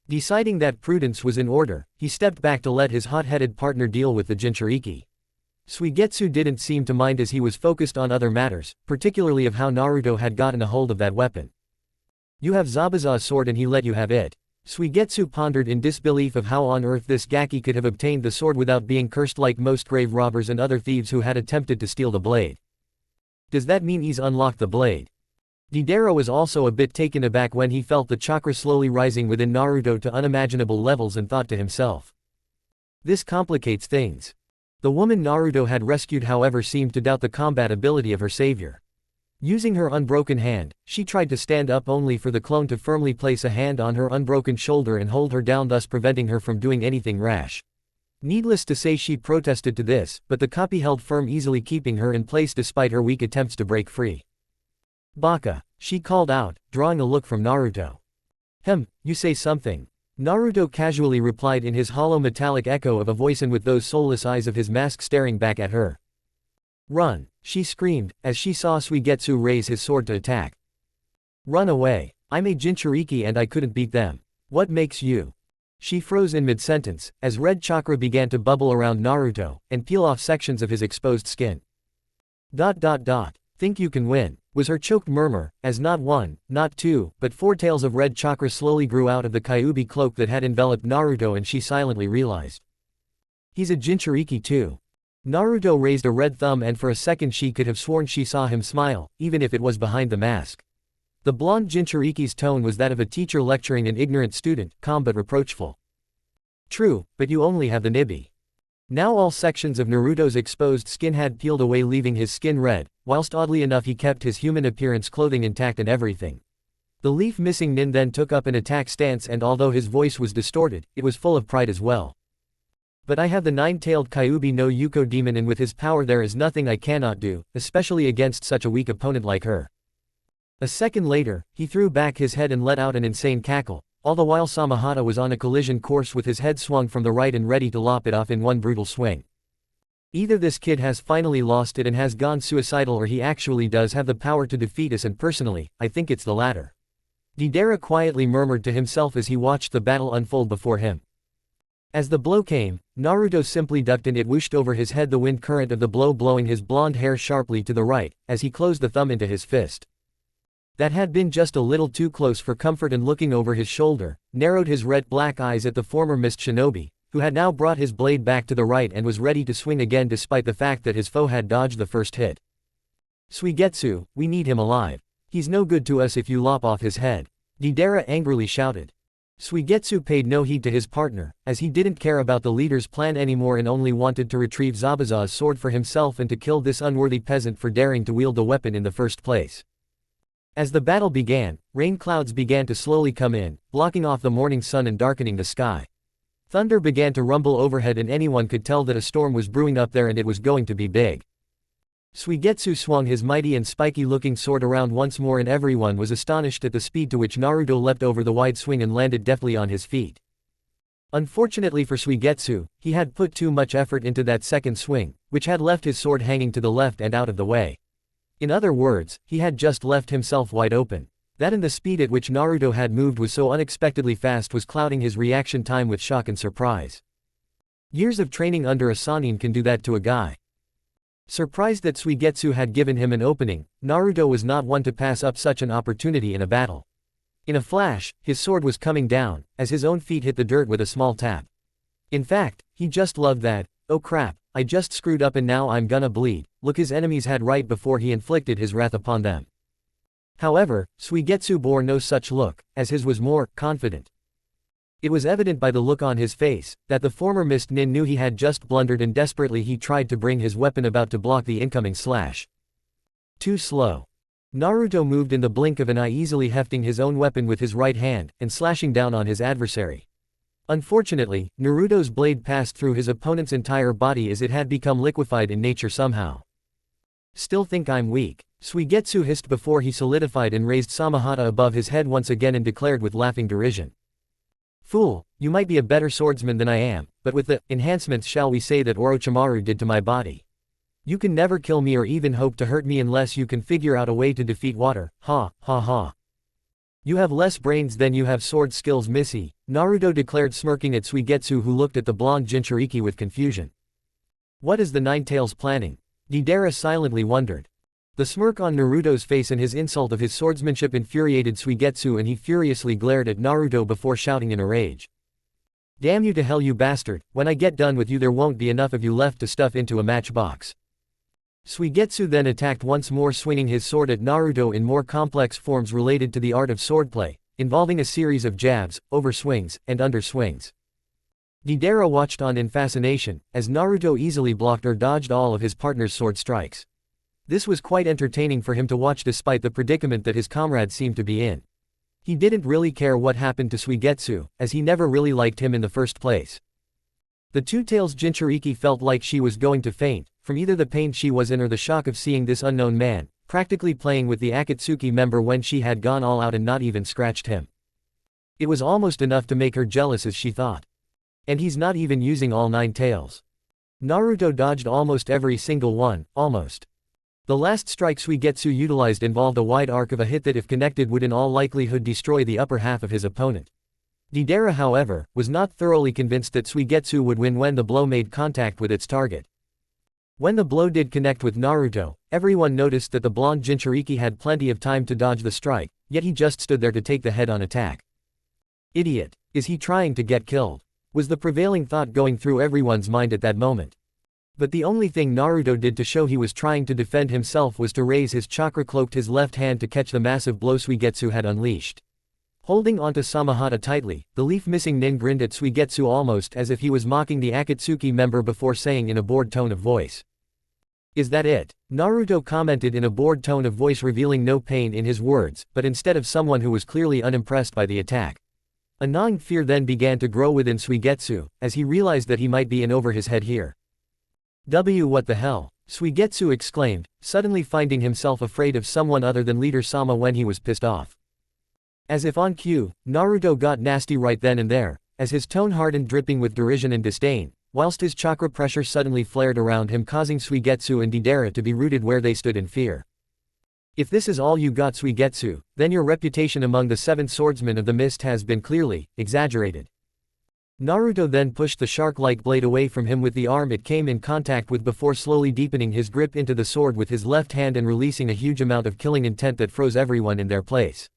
Deciding that prudence was in order, he stepped back to let his hot-headed partner deal with the Jinchuriki. Suigetsu didn't seem to mind, as he was focused on other matters, particularly of how Naruto had gotten a hold of that weapon. "You have Zabuza's sword and he let you have it?" Suigetsu pondered in disbelief of how on earth this Gaki could have obtained the sword without being cursed like most grave robbers and other thieves who had attempted to steal the blade. "Does that mean he's unlocked the blade?" Deidara was also a bit taken aback when he felt the chakra slowly rising within Naruto to unimaginable levels and thought to himself, "This complicates things." The woman Naruto had rescued, however, seemed to doubt the combat ability of her savior. Using her unbroken hand, she tried to stand up, only for the clone to firmly place a hand on her unbroken shoulder and hold her down, thus preventing her from doing anything rash. Needless to say, she protested to this, but the copy held firm, easily keeping her in place despite her weak attempts to break free. "Baka," she called out, drawing a look from Naruto. You say something." Naruto casually replied in his hollow metallic echo of a voice and with those soulless eyes of his mask staring back at her. "Run," she screamed, as she saw Suigetsu raise his sword to attack. "Run away. I'm a Jinchuriki and I couldn't beat them. What makes you?" She froze in mid-sentence, as red chakra began to bubble around Naruto, and peel off sections of his exposed skin. Think you can win, was her choked murmur, as not one, not two, but four tails of red chakra slowly grew out of the Kyuubi cloak that had enveloped Naruto, and she silently realized. He's a Jinchuriki too. Naruto raised a red thumb, and for a second she could have sworn she saw him smile, even if it was behind the mask. The blonde Jinchuriki's tone was that of a teacher lecturing an ignorant student, calm but reproachful. True, but you only have the nibi. Now all sections of Naruto's exposed skin had peeled away, leaving his skin red, whilst oddly enough he kept his human appearance, clothing intact and everything. The leaf-missing nin then took up an attack stance, and although his voice was distorted, it was full of pride as well. But I have the nine-tailed Kyuubi no Yuko demon, and with his power there is nothing I cannot do, especially against such a weak opponent like her. A second later, he threw back his head and let out an insane cackle, all the while Samahata was on a collision course with his head swung from the right and ready to lop it off in one brutal swing. Either this kid has finally lost it and has gone suicidal, or he actually does have the power to defeat us, and personally, I think it's the latter. Deidara quietly murmured to himself as he watched the battle unfold before him. As the blow came, Naruto simply ducked and it whooshed over his head, the wind current of the blow blowing his blonde hair sharply to the right, as he closed the thumb into his fist. That had been just a little too close for comfort, and looking over his shoulder, narrowed his red-black eyes at the former mist shinobi, who had now brought his blade back to the right and was ready to swing again despite the fact that his foe had dodged the first hit. Suigetsu, we need him alive. He's no good to us if you lop off his head. Deidara angrily shouted. Suigetsu paid no heed to his partner, as he didn't care about the leader's plan anymore and only wanted to retrieve Zabuza's sword for himself and to kill this unworthy peasant for daring to wield the weapon in the first place. As the battle began, rain clouds began to slowly come in, blocking off the morning sun and darkening the sky. Thunder began to rumble overhead, and anyone could tell that a storm was brewing up there, and it was going to be big. Suigetsu swung his mighty and spiky-looking sword around once more, and everyone was astonished at the speed to which Naruto leapt over the wide swing and landed deftly on his feet. Unfortunately for Suigetsu, he had put too much effort into that second swing, which had left his sword hanging to the left and out of the way. In other words, he had just left himself wide open. That and the speed at which Naruto had moved was so unexpectedly fast was clouding his reaction time with shock and surprise. Years of training under a Sannin can do that to a guy. Surprised that Suigetsu had given him an opening, Naruto was not one to pass up such an opportunity in a battle. In a flash, his sword was coming down, as his own feet hit the dirt with a small tap. In fact, he just loved that. Oh crap, I just screwed up and now I'm gonna bleed, look his enemies had right before he inflicted his wrath upon them. However, Suigetsu bore no such look, as his was more confident. It was evident by the look on his face, that the former mist nin knew he had just blundered, and desperately he tried to bring his weapon about to block the incoming slash. Too slow. Naruto moved in the blink of an eye, easily hefting his own weapon with his right hand, and slashing down on his adversary. Unfortunately, Naruto's blade passed through his opponent's entire body, as it had become liquefied in nature somehow. Still think I'm weak? Suigetsu hissed before he solidified and raised Samahata above his head once again and declared with laughing derision. Fool, you might be a better swordsman than I am, but with the enhancements shall we say that Orochimaru did to my body, you can never kill me or even hope to hurt me unless you can figure out a way to defeat water. Ha, ha ha. You have less brains than you have sword skills, Missy, Naruto declared, smirking at Suigetsu, who looked at the blonde Jinchuriki with confusion. What is the Nine Tails planning? Deidara silently wondered. The smirk on Naruto's face and his insult of his swordsmanship infuriated Suigetsu, and he furiously glared at Naruto before shouting in a rage. Damn you to hell, you bastard, when I get done with you there won't be enough of you left to stuff into a matchbox. Suigetsu then attacked once more, swinging his sword at Naruto in more complex forms related to the art of swordplay, involving a series of jabs, overswings, and underswings. Deidara watched on in fascination, as Naruto easily blocked or dodged all of his partner's sword strikes. This was quite entertaining for him to watch despite the predicament that his comrade seemed to be in. He didn't really care what happened to Suigetsu, as he never really liked him in the first place. The Two-Tails Jinchuriki felt like she was going to faint, from either the pain she was in or the shock of seeing this unknown man, practically playing with the Akatsuki member when she had gone all out and not even scratched him. It was almost enough to make her jealous, as she thought. And he's not even using all 9 tails. Naruto dodged almost every single one, almost. The last strike Suigetsu utilized involved a wide arc of a hit that if connected would in all likelihood destroy the upper half of his opponent. Deidara, however, was not thoroughly convinced that Suigetsu would win when the blow made contact with its target. When the blow did connect with Naruto, everyone noticed that the blonde Jinchuriki had plenty of time to dodge the strike, yet he just stood there to take the head-on attack. Idiot. Is he trying to get killed? Was the prevailing thought going through everyone's mind at that moment. But the only thing Naruto did to show he was trying to defend himself was to raise his chakra-cloaked his left hand to catch the massive blow Suigetsu had unleashed. Holding onto Samahata tightly, the leaf-missing nin grinned at Suigetsu almost as if he was mocking the Akatsuki member before saying in a bored tone of voice. Is that it? Naruto commented in a bored tone of voice, revealing no pain in his words, but instead of someone who was clearly unimpressed by the attack. A gnawing fear then began to grow within Suigetsu, as he realized that he might be in over his head here. What the hell? Suigetsu exclaimed, suddenly finding himself afraid of someone other than Leader Sama when he was pissed off. As if on cue, Naruto got nasty right then and there, as his tone hardened, dripping with derision and disdain, whilst his chakra pressure suddenly flared around him, causing Suigetsu and Deidara to be rooted where they stood in fear. If this is all you got, Suigetsu, then your reputation among the 7 swordsmen of the mist has been clearly exaggerated. Naruto then pushed the shark-like blade away from him with the arm it came in contact with before slowly deepening his grip into the sword with his left hand and releasing a huge amount of killing intent that froze everyone in their place.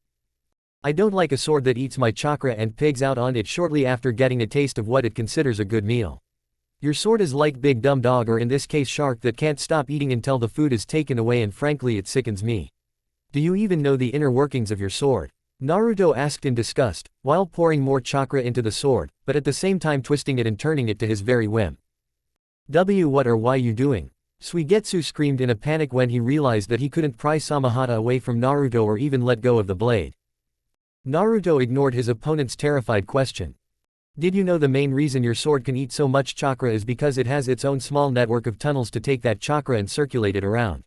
I don't like a sword that eats my chakra and pigs out on it shortly after getting a taste of what it considers a good meal. Your sword is like big dumb dog, or in this case shark, that can't stop eating until the food is taken away, and frankly it sickens me. Do you even know the inner workings of your sword? Naruto asked in disgust, while pouring more chakra into the sword, but at the same time twisting it and turning it to his very whim. What or why you doing? Suigetsu screamed in a panic when he realized that he couldn't pry Samahata away from Naruto or even let go of the blade. Naruto ignored his opponent's terrified question. Did you know the main reason your sword can eat so much chakra is because it has its own small network of tunnels to take that chakra and circulate it around?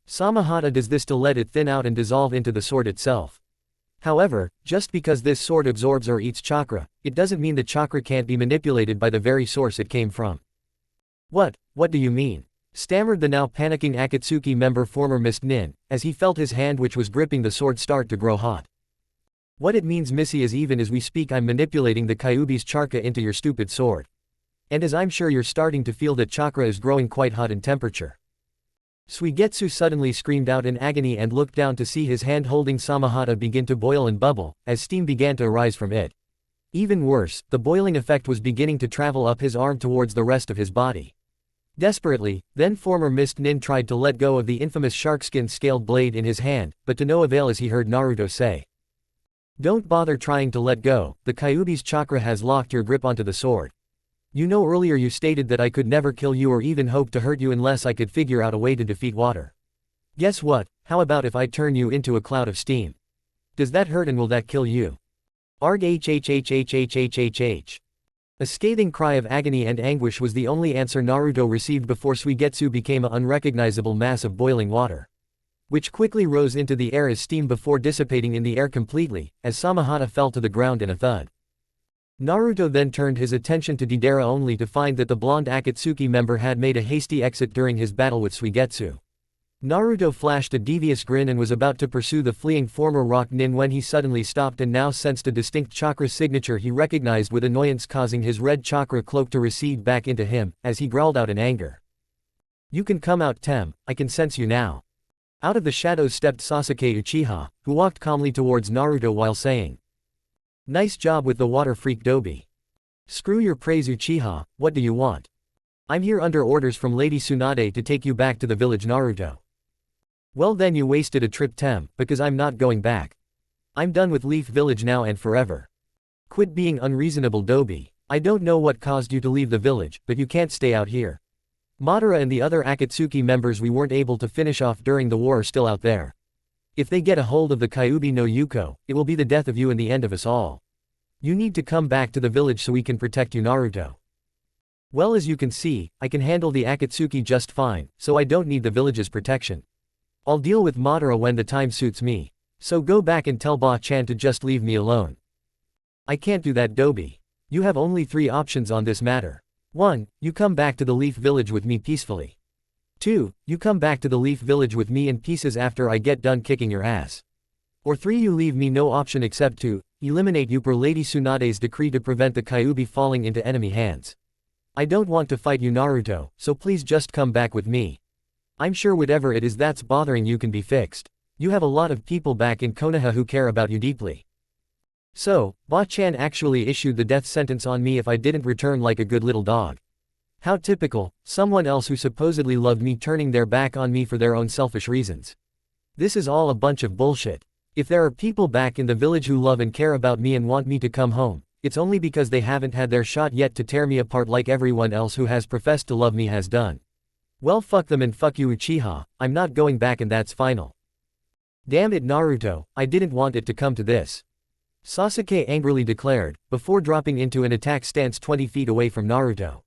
Samahata does this to let it thin out and dissolve into the sword itself. However, just because this sword absorbs or eats chakra, it doesn't mean the chakra can't be manipulated by the very source it came from. What do you mean? Stammered the now panicking Akatsuki member, former Mist Nin, as he felt his hand which was gripping the sword start to grow hot. What it means, Missy, is even as we speak I'm manipulating the Kyuubi's chakra into your stupid sword. And as I'm sure you're starting to feel that chakra is growing quite hot in temperature. Suigetsu suddenly screamed out in agony and looked down to see his hand holding Samahata begin to boil and bubble, as steam began to arise from it. Even worse, the boiling effect was beginning to travel up his arm towards the rest of his body. Desperately, then former Mist Nin tried to let go of the infamous sharkskin scaled blade in his hand, but to no avail as he heard Naruto say. Don't bother trying to let go, the Kyuubi's chakra has locked your grip onto the sword. You know earlier you stated that I could never kill you or even hope to hurt you unless I could figure out a way to defeat water. Guess what, how about if I turn you into a cloud of steam? Does that hurt and will that kill you? Arg hhhhhhhhh. A scathing cry of agony and anguish was the only answer Naruto received before Suigetsu became an unrecognizable mass of boiling water, which quickly rose into the air as steam before dissipating in the air completely, as Samahata fell to the ground in a thud. Naruto then turned his attention to Deidara only to find that the blonde Akatsuki member had made a hasty exit during his battle with Suigetsu. Naruto flashed a devious grin and was about to pursue the fleeing former rock nin when he suddenly stopped and now sensed a distinct chakra signature he recognized with annoyance, causing his red chakra cloak to recede back into him, as he growled out in anger. You can come out, Tem, I can sense you now. Out of the shadows stepped Sasuke Uchiha, who walked calmly towards Naruto while saying, Nice job with the water freak Dobi. Screw your praise, Uchiha, what do you want? I'm here under orders from Lady Tsunade to take you back to the village, Naruto. Well then you wasted a trip, Tem, because I'm not going back. I'm done with Leaf Village now and forever. Quit being unreasonable, Dobi. I don't know what caused you to leave the village, but you can't stay out here. Madara and the other Akatsuki members we weren't able to finish off during the war are still out there. If they get a hold of the Kyuubi no Yuko, it will be the death of you and the end of us all. You need to come back to the village so we can protect you, Naruto. Well, as you can see, I can handle the Akatsuki just fine, so I don't need the village's protection. I'll deal with Madara when the time suits me. So go back and tell Ba-chan to just leave me alone. I can't do that, Dobi. You have only 3 options on this matter. 1. You come back to the Leaf Village with me peacefully. 2. You come back to the Leaf Village with me in pieces after I get done kicking your ass. Or 3. You leave me no option except to eliminate you per Lady Tsunade's decree to prevent the Kyuubi falling into enemy hands. I don't want to fight you Naruto, so please just come back with me. I'm sure whatever it is that's bothering you can be fixed. You have a lot of people back in Konoha who care about you deeply. So, Ba-chan actually issued the death sentence on me if I didn't return like a good little dog. How typical, someone else who supposedly loved me turning their back on me for their own selfish reasons. This is all a bunch of bullshit. If there are people back in the village who love and care about me and want me to come home, it's only because they haven't had their shot yet to tear me apart like everyone else who has professed to love me has done. Well, fuck them and fuck you Uchiha, I'm not going back and that's final. Damn it Naruto, I didn't want it to come to this. Sasuke angrily declared, before dropping into an attack stance 20 feet away from Naruto.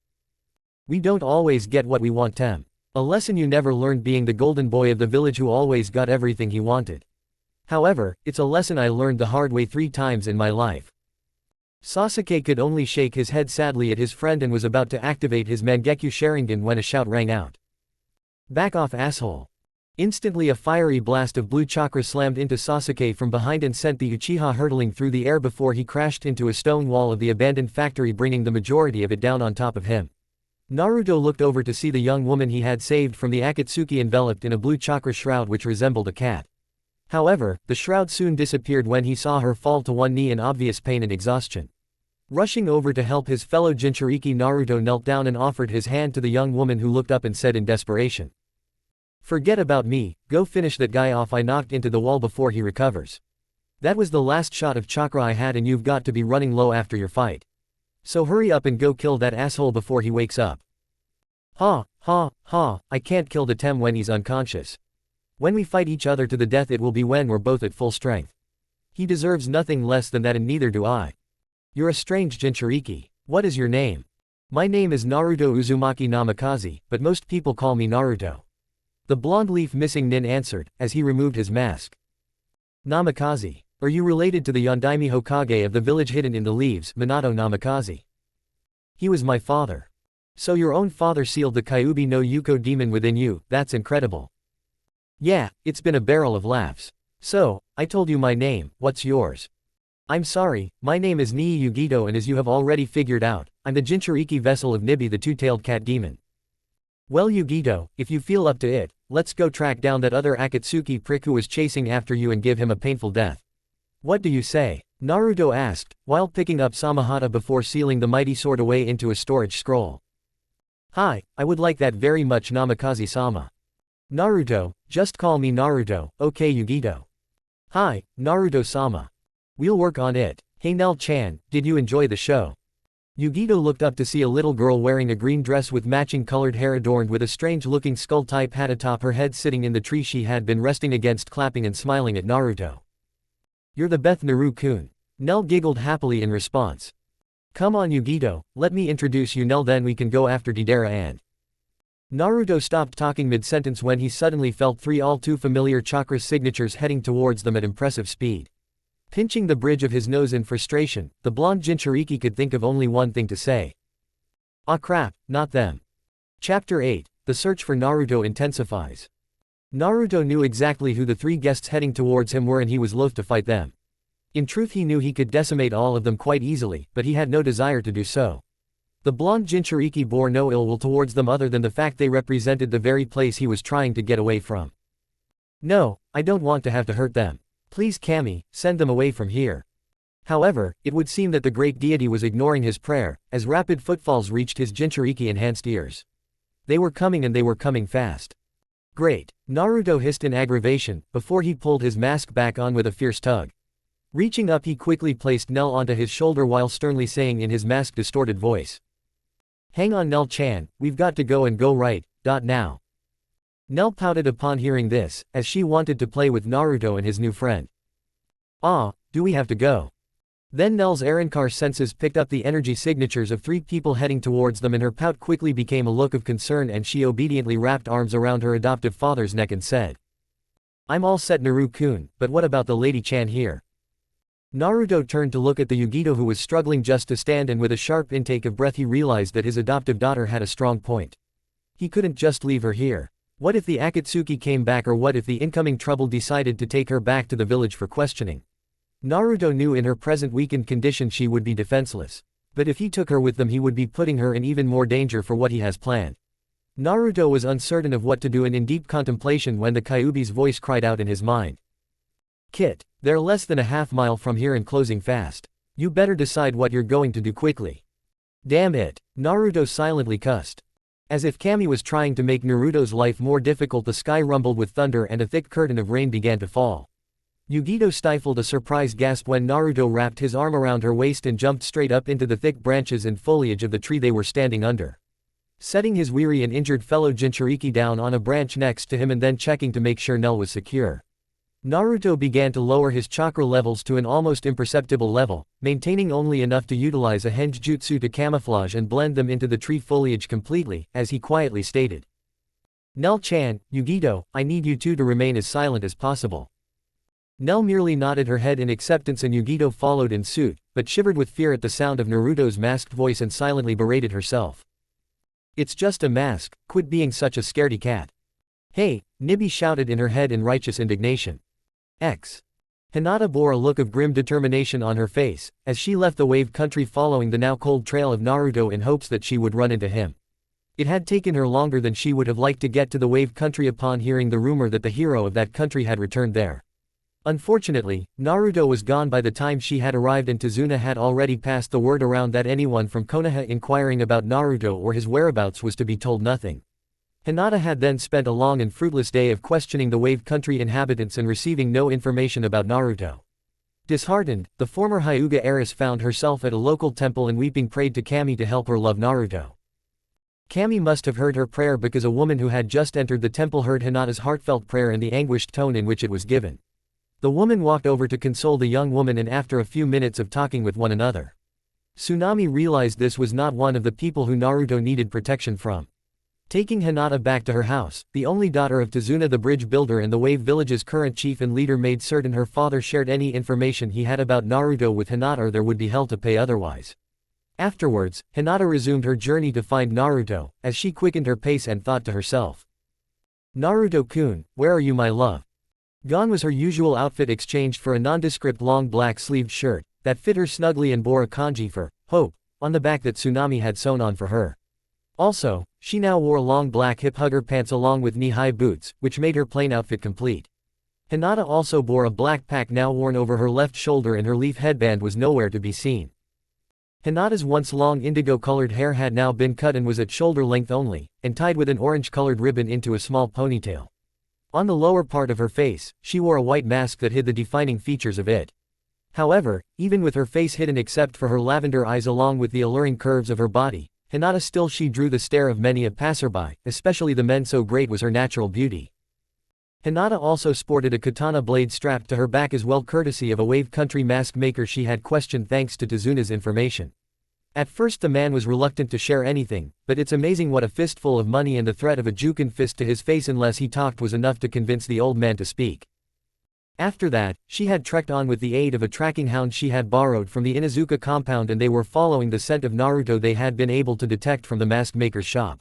We don't always get what we want Tem. A lesson you never learned being the golden boy of the village who always got everything he wanted. However, it's a lesson I learned the hard way 3 times in my life. Sasuke could only shake his head sadly at his friend and was about to activate his Mangekyo Sharingan when a shout rang out. Back off asshole. Instantly a fiery blast of blue chakra slammed into Sasuke from behind and sent the Uchiha hurtling through the air before he crashed into a stone wall of the abandoned factory bringing the majority of it down on top of him. Naruto looked over to see the young woman he had saved from the Akatsuki enveloped in a blue chakra shroud which resembled a cat. However, the shroud soon disappeared when he saw her fall to one knee in obvious pain and exhaustion. Rushing over to help his fellow Jinchuriki Naruto knelt down and offered his hand to the young woman who looked up and said in desperation. Forget about me, go finish that guy off. I knocked into the wall before he recovers. That was the last shot of chakra I had and you've got to be running low after your fight. So hurry up and go kill that asshole before he wakes up. Ha, ha, ha, I can't kill the Tem when he's unconscious. When we fight each other to the death it will be when we're both at full strength. He deserves nothing less than that and neither do I. You're a strange Jinchuriki. What is your name? My name is Naruto Uzumaki Namikaze, but most people call me Naruto. The blonde leaf missing nin answered, as he removed his mask. Namikaze. Are you related to the Yondaime Hokage of the village hidden in the leaves, Minato Namikaze? He was my father. So your own father sealed the Kyuubi no Yuko demon within you, that's incredible. Yeah, it's been a barrel of laughs. So, I told you my name, what's yours? I'm sorry, my name is Nii Yugito and as you have already figured out, I'm the Jinchuriki vessel of Nibi the two-tailed cat demon. Well Yugito, if you feel up to it, let's go track down that other Akatsuki prick who was chasing after you and give him a painful death. What do you say? Naruto asked, while picking up Samahata before sealing the mighty sword away into a storage scroll. Hi, I would like that very much Namikaze-sama. Naruto, just call me Naruto, okay Yugito. Hi, Naruto-sama. We'll work on it. Hey Nell-chan, did you enjoy the show? Yugito looked up to see a little girl wearing a green dress with matching colored hair adorned with a strange-looking skull-type hat atop her head sitting in the tree she had been resting against, clapping and smiling at Naruto. You're the Beth Naru-kun. Nell giggled happily in response. Come on Yugito, let me introduce you Nell then we can go after Deidara and… Naruto stopped talking mid-sentence when he suddenly felt 3 all too familiar chakra signatures heading towards them at impressive speed. Pinching the bridge of his nose in frustration, the blonde Jinchuriki could think of only one thing to say. Ah crap, not them. Chapter 8, The Search for Naruto intensifies. Naruto knew exactly who the 3 guests heading towards him were and he was loath to fight them. In truth he knew he could decimate all of them quite easily, but he had no desire to do so. The blonde Jinchuriki bore no ill will towards them other than the fact they represented the very place he was trying to get away from. No, I don't want to have to hurt them. Please Kami, send them away from here. However, it would seem that the great deity was ignoring his prayer, as rapid footfalls reached his Jinchuriki-enhanced ears. They were coming and they were coming fast. Great, Naruto hissed in aggravation, before he pulled his mask back on with a fierce tug. Reaching up he quickly placed Nell onto his shoulder while sternly saying in his mask-distorted voice. Hang on Nell-chan, we've got to go and go right, now. Nell pouted upon hearing this, as she wanted to play with Naruto and his new friend. Ah, do we have to go? Then Nell's Arankar senses picked up the energy signatures of 3 people heading towards them and her pout quickly became a look of concern and she obediently wrapped arms around her adoptive father's neck and said. I'm all set Naru-kun, but what about the Lady Chan here? Naruto turned to look at the Yugito who was struggling just to stand and with a sharp intake of breath he realized that his adoptive daughter had a strong point. He couldn't just leave her here. What if the Akatsuki came back or what if the incoming trouble decided to take her back to the village for questioning? Naruto knew in her present weakened condition she would be defenseless. But if he took her with them he would be putting her in even more danger for what he has planned. Naruto was uncertain of what to do and in deep contemplation when the Kyuubi's voice cried out in his mind. Kit, they're less than a half-mile from here and closing fast. You better decide what you're going to do quickly. Damn it, Naruto silently cussed. As if Kami was trying to make Naruto's life more difficult, the sky rumbled with thunder and a thick curtain of rain began to fall. Yugito stifled a surprised gasp when Naruto wrapped his arm around her waist and jumped straight up into the thick branches and foliage of the tree they were standing under. Setting his weary and injured fellow Jinchuriki down on a branch next to him and then checking to make sure Nell was secure, Naruto began to lower his chakra levels to an almost imperceptible level, maintaining only enough to utilize a henjutsu to camouflage and blend them into the tree foliage completely, as he quietly stated. Nell-chan, Yugito, I need you two to remain as silent as possible. Nell merely nodded her head in acceptance and Yugito followed in suit, but shivered with fear at the sound of Naruto's masked voice and silently berated herself. It's just a mask, quit being such a scaredy cat. Hey, Nibi shouted in her head in righteous indignation. Hinata bore a look of grim determination on her face, as she left the wave country following the now cold trail of Naruto in hopes that she would run into him. It had taken her longer than she would have liked to get to the wave country upon hearing the rumor that the hero of that country had returned there. Unfortunately, Naruto was gone by the time she had arrived and Tazuna had already passed the word around that anyone from Konoha inquiring about Naruto or his whereabouts was to be told nothing. Hinata had then spent a long and fruitless day of questioning the wave country inhabitants and receiving no information about Naruto. Disheartened, the former Hyuga heiress found herself at a local temple and weeping prayed to Kami to help her love Naruto. Kami must have heard her prayer because a woman who had just entered the temple heard Hinata's heartfelt prayer and the anguished tone in which it was given. The woman walked over to console the young woman and after a few minutes of talking with one another, Tsunami realized this was not one of the people who Naruto needed protection from. Taking Hinata back to her house, the only daughter of Tazuna the bridge builder and the Wave Village's current chief and leader made certain her father shared any information he had about Naruto with Hinata or there would be hell to pay otherwise. Afterwards, Hinata resumed her journey to find Naruto, as she quickened her pace and thought to herself. Naruto-kun, where are you my love? Gone was her usual outfit exchanged for a nondescript long black-sleeved shirt, that fit her snugly and bore a kanji for, hope, on the back that Tsunami had sewn on for her. Also, she now wore long black hip-hugger pants along with knee-high boots, which made her plain outfit complete. Hinata also bore a black pack now worn over her left shoulder and her leaf headband was nowhere to be seen. Hinata's once long indigo-colored hair had now been cut and was at shoulder length only, and tied with an orange-colored ribbon into a small ponytail. On the lower part of her face, she wore a white mask that hid the defining features of it. However, even with her face hidden except for her lavender eyes along with the alluring curves of her body, Hinata still she drew the stare of many a passerby, especially the men, so great was her natural beauty. Hinata also sported a katana blade strapped to her back as well, courtesy of a wave country mask maker she had questioned thanks to Tazuna's information. At first the man was reluctant to share anything, but it's amazing what a fistful of money and the threat of a jukin fist to his face unless he talked was enough to convince the old man to speak. After that, she had trekked on with the aid of a tracking hound she had borrowed from the Inuzuka compound and they were following the scent of Naruto they had been able to detect from the mask maker's shop.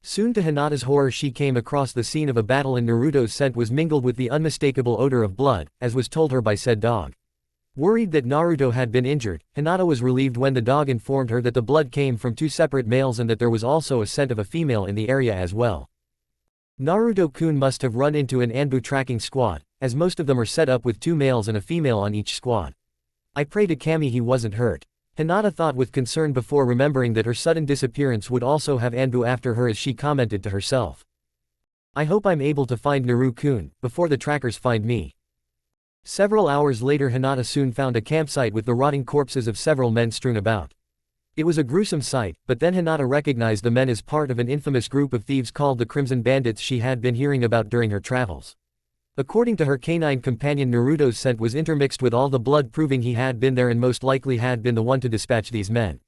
Soon to Hinata's horror she came across the scene of a battle and Naruto's scent was mingled with the unmistakable odor of blood, as was told her by said dog. Worried that Naruto had been injured, Hinata was relieved when the dog informed her that the blood came from two separate males and that there was also a scent of a female in the area as well. Naruto-kun must have run into an Anbu tracking squad, as most of them are set up with two males and a female on each squad. I pray to Kami he wasn't hurt. Hinata thought with concern before remembering that her sudden disappearance would also have Anbu after her as she commented to herself. I hope I'm able to find Naru-kun, before the trackers find me. Several hours later Hinata soon found a campsite with the rotting corpses of several men strewn about. It was a gruesome sight, but then Hinata recognized the men as part of an infamous group of thieves called the Crimson Bandits she had been hearing about during her travels. According to her canine companion, Naruto's scent was intermixed with all the blood, proving he had been there and most likely had been the one to dispatch these men.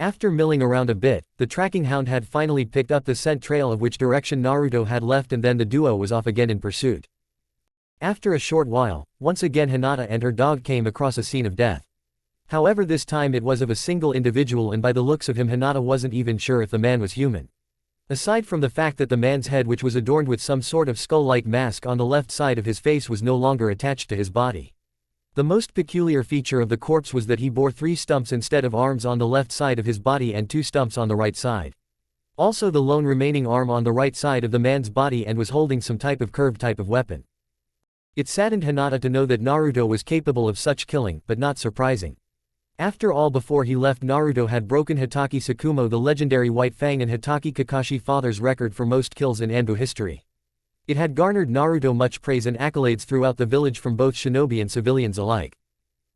After milling around a bit, the tracking hound had finally picked up the scent trail of which direction Naruto had left and then the duo was off again in pursuit. After a short while, once again Hinata and her dog came across a scene of death. However, this time it was of a single individual and by the looks of him Hinata wasn't even sure if the man was human. Aside from the fact that the man's head, which was adorned with some sort of skull-like mask on the left side of his face, was no longer attached to his body. The most peculiar feature of the corpse was that he bore 3 stumps instead of arms on the left side of his body and 2 stumps on the right side. Also the lone remaining arm on the right side of the man's body and was holding some type of curved type of weapon. It saddened Hinata to know that Naruto was capable of such killing, but not surprising. After all, before he left, Naruto had broken Hitaki Tsukumo, the legendary White Fang, and Hitaki Kakashi father's record for most kills in Anbu history. It had garnered Naruto much praise and accolades throughout the village from both shinobi and civilians alike.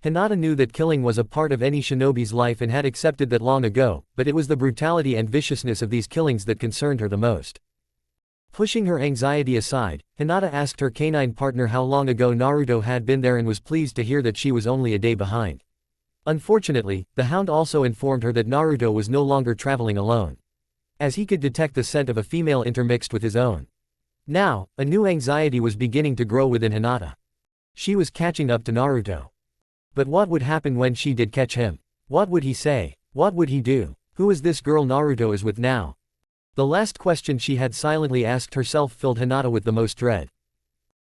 Hinata knew that killing was a part of any shinobi's life and had accepted that long ago, but it was the brutality and viciousness of these killings that concerned her the most. Pushing her anxiety aside, Hinata asked her canine partner how long ago Naruto had been there and was pleased to hear that she was only a day behind. Unfortunately, the hound also informed her that Naruto was no longer traveling alone, as he could detect the scent of a female intermixed with his own. Now, a new anxiety was beginning to grow within Hinata. She was catching up to Naruto. But what would happen when she did catch him? What would he say? What would he do? Who is this girl Naruto is with now? The last question she had silently asked herself filled Hinata with the most dread.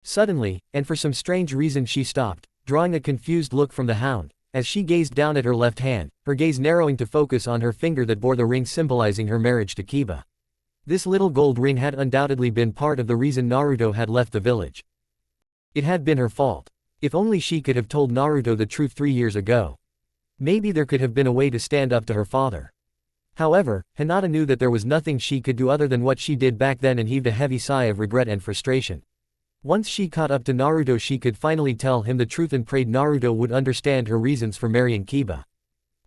Suddenly, and for some strange reason, she stopped, drawing a confused look from the hound, as she gazed down at her left hand, her gaze narrowing to focus on her finger that bore the ring symbolizing her marriage to Kiba. This little gold ring had undoubtedly been part of the reason Naruto had left the village. It had been her fault. If only she could have told Naruto the truth 3 years ago. Maybe there could have been a way to stand up to her father. However, Hinata knew that there was nothing she could do other than what she did back then and heaved a heavy sigh of regret and frustration. Once she caught up to Naruto, she could finally tell him the truth and prayed Naruto would understand her reasons for marrying Kiba.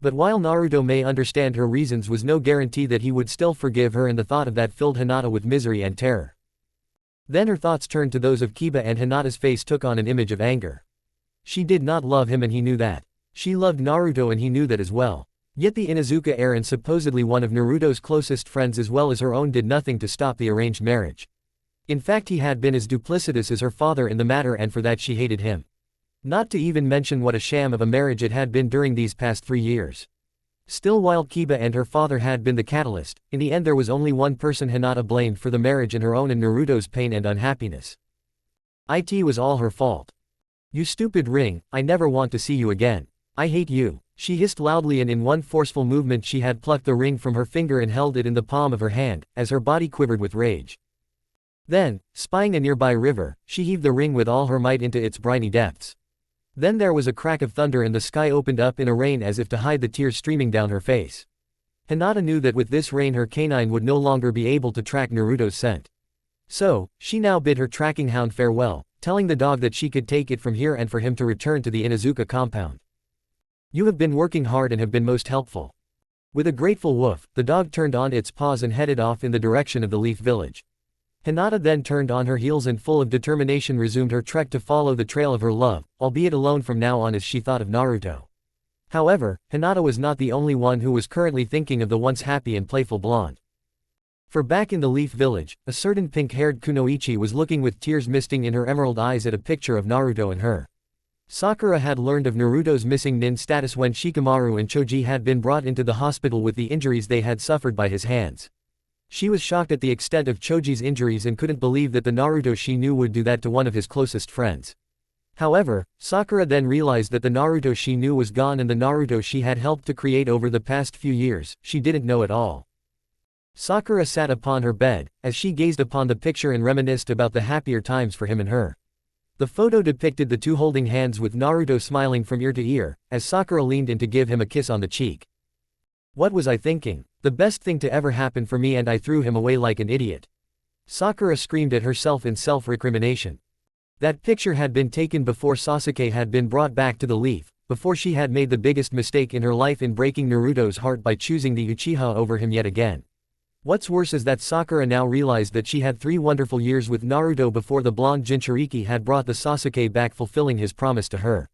But while Naruto may understand her reasons was no guarantee that he would still forgive her, and the thought of that filled Hinata with misery and terror. Then her thoughts turned to those of Kiba and Hinata's face took on an image of anger. She did not love him and he knew that. She loved Naruto and he knew that as well. Yet the Inuzuka heir and supposedly one of Naruto's closest friends as well as her own did nothing to stop the arranged marriage. In fact, he had been as duplicitous as her father in the matter, and for that she hated him. Not to even mention what a sham of a marriage it had been during these past 3 years. Still, while Kiba and her father had been the catalyst, in the end there was only one person Hinata blamed for the marriage, and her own and Naruto's pain and unhappiness. It was all her fault. "You stupid ring, I never want to see you again. I hate you," she hissed loudly, and in one forceful movement she had plucked the ring from her finger and held it in the palm of her hand, as her body quivered with rage. Then, spying a nearby river, she heaved the ring with all her might into its briny depths. Then there was a crack of thunder and the sky opened up in a rain as if to hide the tears streaming down her face. Hinata knew that with this rain her canine would no longer be able to track Naruto's scent. So, she now bid her tracking hound farewell, telling the dog that she could take it from here and for him to return to the Inuzuka compound. "You have been working hard and have been most helpful." With a grateful woof, the dog turned on its paws and headed off in the direction of the Leaf Village. Hinata then turned on her heels and full of determination resumed her trek to follow the trail of her love, albeit alone from now on as she thought of Naruto. However, Hinata was not the only one who was currently thinking of the once happy and playful blonde. For back in the Leaf Village, a certain pink-haired kunoichi was looking with tears misting in her emerald eyes at a picture of Naruto and her. Sakura had learned of Naruto's missing nin status when Shikamaru and Choji had been brought into the hospital with the injuries they had suffered by his hands. She was shocked at the extent of Choji's injuries and couldn't believe that the Naruto she knew would do that to one of his closest friends. However, Sakura then realized that the Naruto she knew was gone, and the Naruto she had helped to create over the past few years, she didn't know at all. Sakura sat upon her bed, as she gazed upon the picture and reminisced about the happier times for him and her. The photo depicted the two holding hands with Naruto smiling from ear to ear, as Sakura leaned in to give him a kiss on the cheek. "What was I thinking? The best thing to ever happen for me, and I threw him away like an idiot." Sakura screamed at herself in self-recrimination. That picture had been taken before Sasuke had been brought back to the Leaf, before she had made the biggest mistake in her life in breaking Naruto's heart by choosing the Uchiha over him yet again. What's worse is that Sakura now realized that she had 3 wonderful years with Naruto before the blonde Jinchuriki had brought the Sasuke back, fulfilling his promise to her.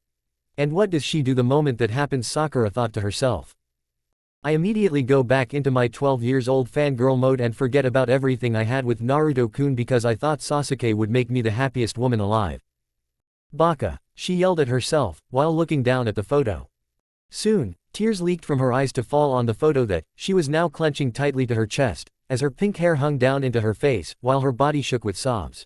And what does she do the moment that happens? Sakura thought to herself. I immediately go back into my 12 years old fangirl mode and forget about everything I had with Naruto-kun because I thought Sasuke would make me the happiest woman alive. Baka, she yelled at herself, while looking down at the photo. Soon, tears leaked from her eyes to fall on the photo that she was now clenching tightly to her chest, as her pink hair hung down into her face, while her body shook with sobs.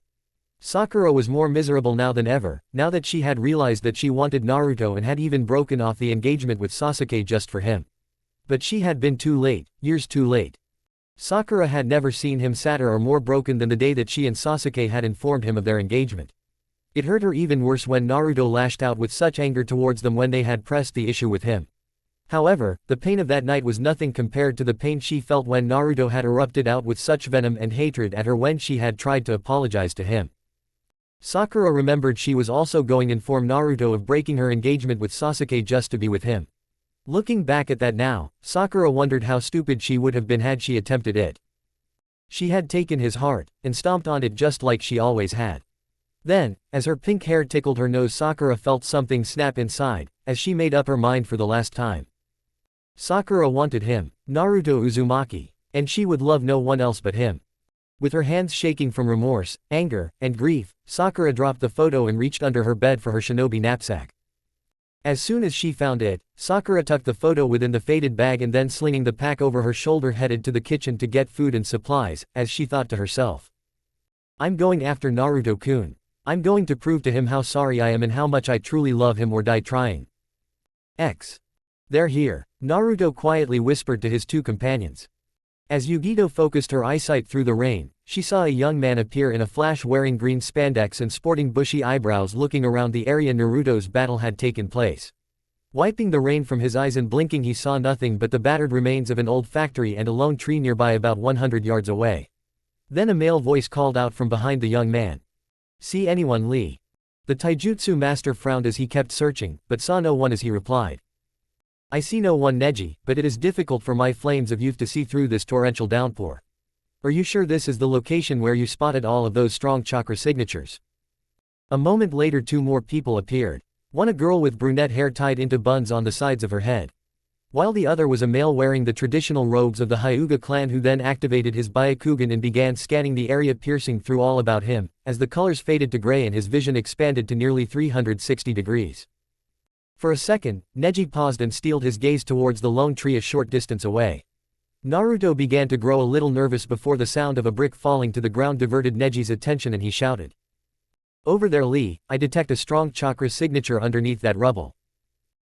Sakura was more miserable now than ever, now that she had realized that she wanted Naruto and had even broken off the engagement with Sasuke just for him. But she had been too late, years too late. Sakura had never seen him sadder or more broken than the day that she and Sasuke had informed him of their engagement. It hurt her even worse when Naruto lashed out with such anger towards them when they had pressed the issue with him. However, the pain of that night was nothing compared to the pain she felt when Naruto had erupted out with such venom and hatred at her when she had tried to apologize to him. Sakura remembered she was also going to inform Naruto of breaking her engagement with Sasuke just to be with him. Looking back at that now, Sakura wondered how stupid she would have been had she attempted it. She had taken his heart, and stomped on it just like she always had. Then, as her pink hair tickled her nose, Sakura felt something snap inside, as she made up her mind for the last time. Sakura wanted him, Naruto Uzumaki, and she would love no one else but him. With her hands shaking from remorse, anger, and grief, Sakura dropped the photo and reached under her bed for her shinobi knapsack. As soon as she found it, Sakura tucked the photo within the faded bag and then slinging the pack over her shoulder headed to the kitchen to get food and supplies, as she thought to herself. I'm going after Naruto-kun. I'm going to prove to him how sorry I am and how much I truly love him or die trying. They're here, Naruto quietly whispered to his two companions. As Yugito focused her eyesight through the rain, she saw a young man appear in a flash wearing green spandex and sporting bushy eyebrows looking around the area Naruto's battle had taken place. Wiping the rain from his eyes and blinking, he saw nothing but the battered remains of an old factory and a lone tree nearby about 100 yards away. Then a male voice called out from behind the young man. See anyone, Lee? The taijutsu master frowned as he kept searching, but saw no one as he replied. I see no one, Neji, but it is difficult for my flames of youth to see through this torrential downpour. Are you sure this is the location where you spotted all of those strong chakra signatures? A moment later, two more people appeared. One a girl with brunette hair tied into buns on the sides of her head, while the other was a male wearing the traditional robes of the Hyuga clan who then activated his Byakugan and began scanning the area, piercing through all about him, as the colors faded to gray and his vision expanded to nearly 360 degrees. For a second, Neji paused and steeled his gaze towards the lone tree a short distance away. Naruto began to grow a little nervous before the sound of a brick falling to the ground diverted Neji's attention and he shouted. Over there, Lee, I detect a strong chakra signature underneath that rubble.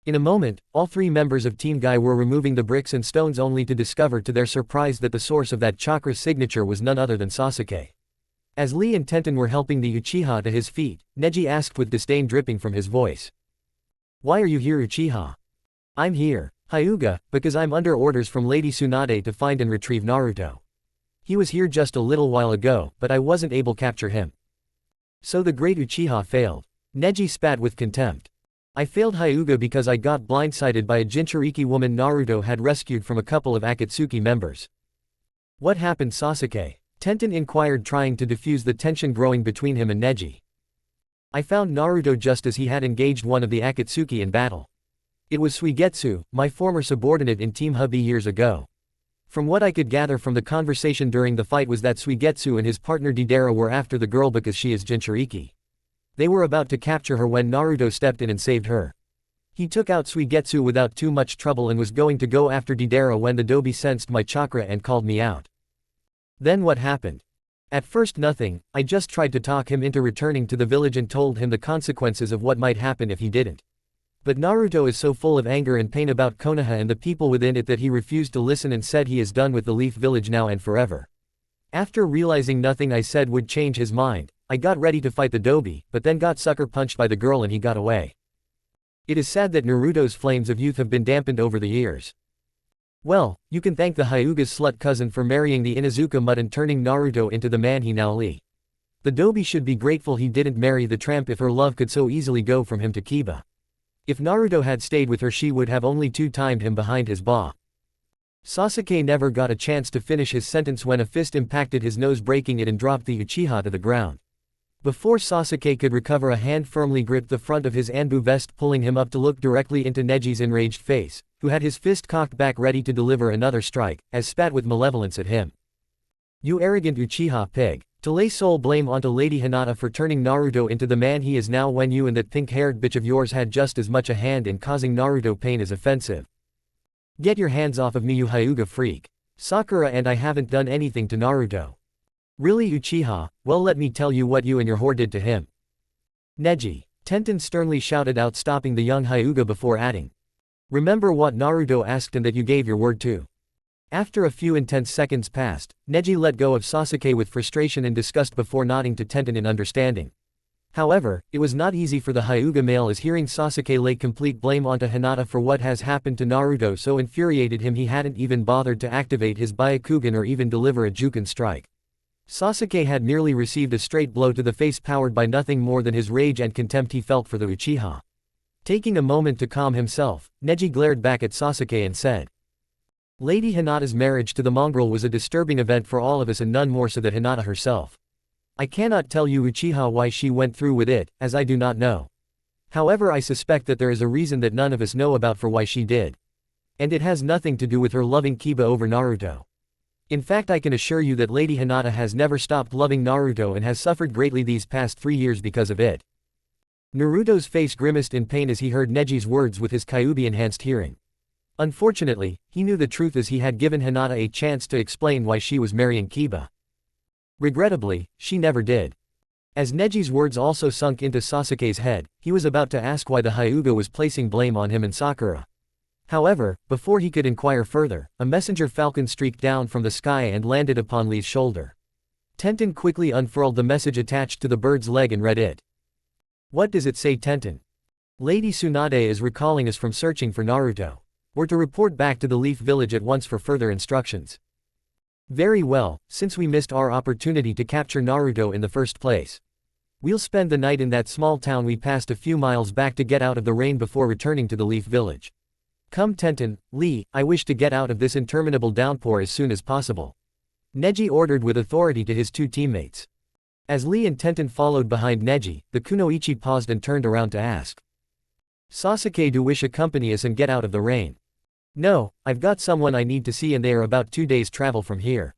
In a moment, all three members of Team Guy were removing the bricks and stones only to discover to their surprise that the source of that chakra signature was none other than Sasuke. As Lee and Tenten were helping the Uchiha to his feet, Neji asked with disdain dripping from his voice. Why are you here, Uchiha? I'm here, Hyuga, because I'm under orders from Lady Tsunade to find and retrieve Naruto. He was here just a little while ago, but I wasn't able to capture him. So the great Uchiha failed. Neji spat with contempt. I failed, Hyuga, because I got blindsided by a Jinchuriki woman Naruto had rescued from a couple of Akatsuki members. What happened, Sasuke? Tenten inquired, trying to diffuse the tension growing between him and Neji. I found Naruto just as he had engaged one of the Akatsuki in battle. It was Suigetsu, my former subordinate in Team Hubby years ago. From what I could gather from the conversation during the fight was that Suigetsu and his partner Deidara were after the girl because she is Jinchuriki. They were about to capture her when Naruto stepped in and saved her. He took out Suigetsu without too much trouble and was going to go after Deidara when the Dobi sensed my chakra and called me out. Then what happened? At first nothing, I just tried to talk him into returning to the village and told him the consequences of what might happen if he didn't. But Naruto is so full of anger and pain about Konoha and the people within it that he refused to listen and said he is done with the Leaf Village now and forever. After realizing nothing I said would change his mind, I got ready to fight the Dobi, but then got sucker punched by the girl and he got away. It is sad that Naruto's flames of youth have been dampened over the years. Well, you can thank the Hyuga's slut cousin for marrying the Inuzuka mutt and turning Naruto into the man he now is. The Dobi should be grateful he didn't marry the tramp if her love could so easily go from him to Kiba. If Naruto had stayed with her she would have only two-timed him behind his ba. Sasuke never got a chance to finish his sentence when a fist impacted his nose, breaking it and dropped the Uchiha to the ground. Before Sasuke could recover, a hand firmly gripped the front of his Anbu vest, pulling him up to look directly into Neji's enraged face, who had his fist cocked back ready to deliver another strike, as spat with malevolence at him. You arrogant Uchiha pig. To lay sole blame onto Lady Hinata for turning Naruto into the man he is now when you and that pink-haired bitch of yours had just as much a hand in causing Naruto pain is offensive. Get your hands off of me, you Hyuga freak. Sakura and I haven't done anything to Naruto. Really Uchiha? Well, let me tell you what you and your whore did to him. Neji. Tenten sternly shouted out, stopping the young Hyuga before adding. Remember what Naruto asked and that you gave your word to. After a few intense seconds passed, Neji let go of Sasuke with frustration and disgust before nodding to Tenten in understanding. However, it was not easy for the Hyuga male, as hearing Sasuke lay complete blame onto Hinata for what has happened to Naruto so infuriated him he hadn't even bothered to activate his Byakugan or even deliver a Juken strike. Sasuke had merely received a straight blow to the face powered by nothing more than his rage and contempt he felt for the Uchiha. Taking a moment to calm himself, Neji glared back at Sasuke and said, Lady Hinata's marriage to the mongrel was a disturbing event for all of us, and none more so than Hinata herself. I cannot tell you Uchiha why she went through with it, as I do not know. However, I suspect that there is a reason that none of us know about for why she did. And it has nothing to do with her loving Kiba over Naruto. In fact, I can assure you that Lady Hinata has never stopped loving Naruto and has suffered greatly these past 3 years because of it. Naruto's face grimaced in pain as he heard Neji's words with his Kyuubi-enhanced hearing. Unfortunately, he knew the truth, as he had given Hinata a chance to explain why she was marrying Kiba. Regrettably, she never did. As Neji's words also sunk into Sasuke's head, he was about to ask why the Hyuga was placing blame on him and Sakura. However, before he could inquire further, a messenger falcon streaked down from the sky and landed upon Lee's shoulder. Tenten quickly unfurled the message attached to the bird's leg and read it. What does it say, Tenten? Lady Tsunade is recalling us from searching for Naruto. We're to report back to the Leaf Village at once for further instructions. Very well, since we missed our opportunity to capture Naruto in the first place. We'll spend the night in that small town we passed a few miles back to get out of the rain before returning to the Leaf Village. Come Tenten, Lee, I wish to get out of this interminable downpour as soon as possible. Neji ordered with authority to his 2 teammates. As Lee and Tenten followed behind Neji, the kunoichi paused and turned around to ask. Sasuke, do wish accompany us and get out of the rain? No, I've got someone I need to see and they are about 2 days travel from here.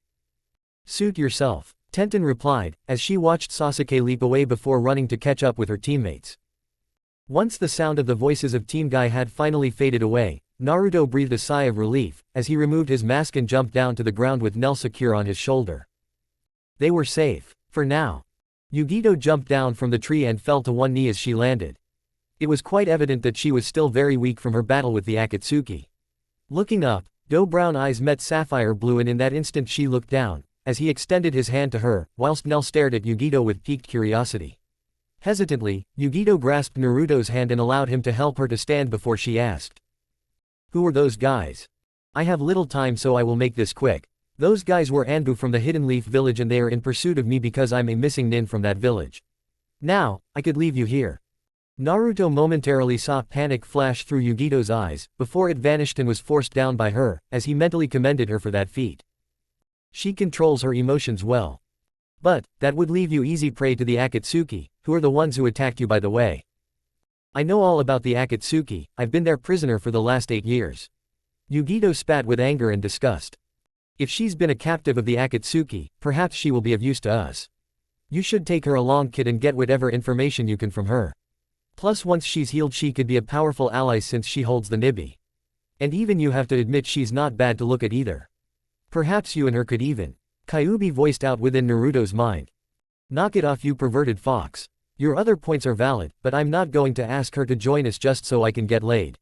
Suit yourself, Tenten replied, as she watched Sasuke leap away before running to catch up with her teammates. Once the sound of the voices of Team Guy had finally faded away, Naruto breathed a sigh of relief, as he removed his mask and jumped down to the ground with Nel secure on his shoulder. They were safe. For now. Yugito jumped down from the tree and fell to one knee as she landed. It was quite evident that she was still very weak from her battle with the Akatsuki. Looking up, doe brown eyes met sapphire blue, and in that instant she looked down, as he extended his hand to her, whilst Nel stared at Yugito with piqued curiosity. Hesitantly, Yugito grasped Naruto's hand and allowed him to help her to stand before she asked. Who were those guys? I have little time, so I will make this quick. Those guys were Anbu from the Hidden Leaf Village, and they are in pursuit of me because I'm a missing nin from that village. Now, I could leave you here. Naruto momentarily saw panic flash through Yugito's eyes, before it vanished and was forced down by her, as he mentally commended her for that feat. She controls her emotions well. But, that would leave you easy prey to the Akatsuki, who are the ones who attacked you, by the way. I know all about the Akatsuki, I've been their prisoner for the last 8 years. Yugito spat with anger and disgust. If she's been a captive of the Akatsuki, perhaps she will be of use to us. You should take her along, kid, and get whatever information you can from her. Plus, once she's healed, she could be a powerful ally since she holds the Nibi. And even you have to admit she's not bad to look at either. Perhaps you and her could even. Kyuubi voiced out within Naruto's mind. Knock it off, you perverted fox. Your other points are valid, but I'm not going to ask her to join us just so I can get laid.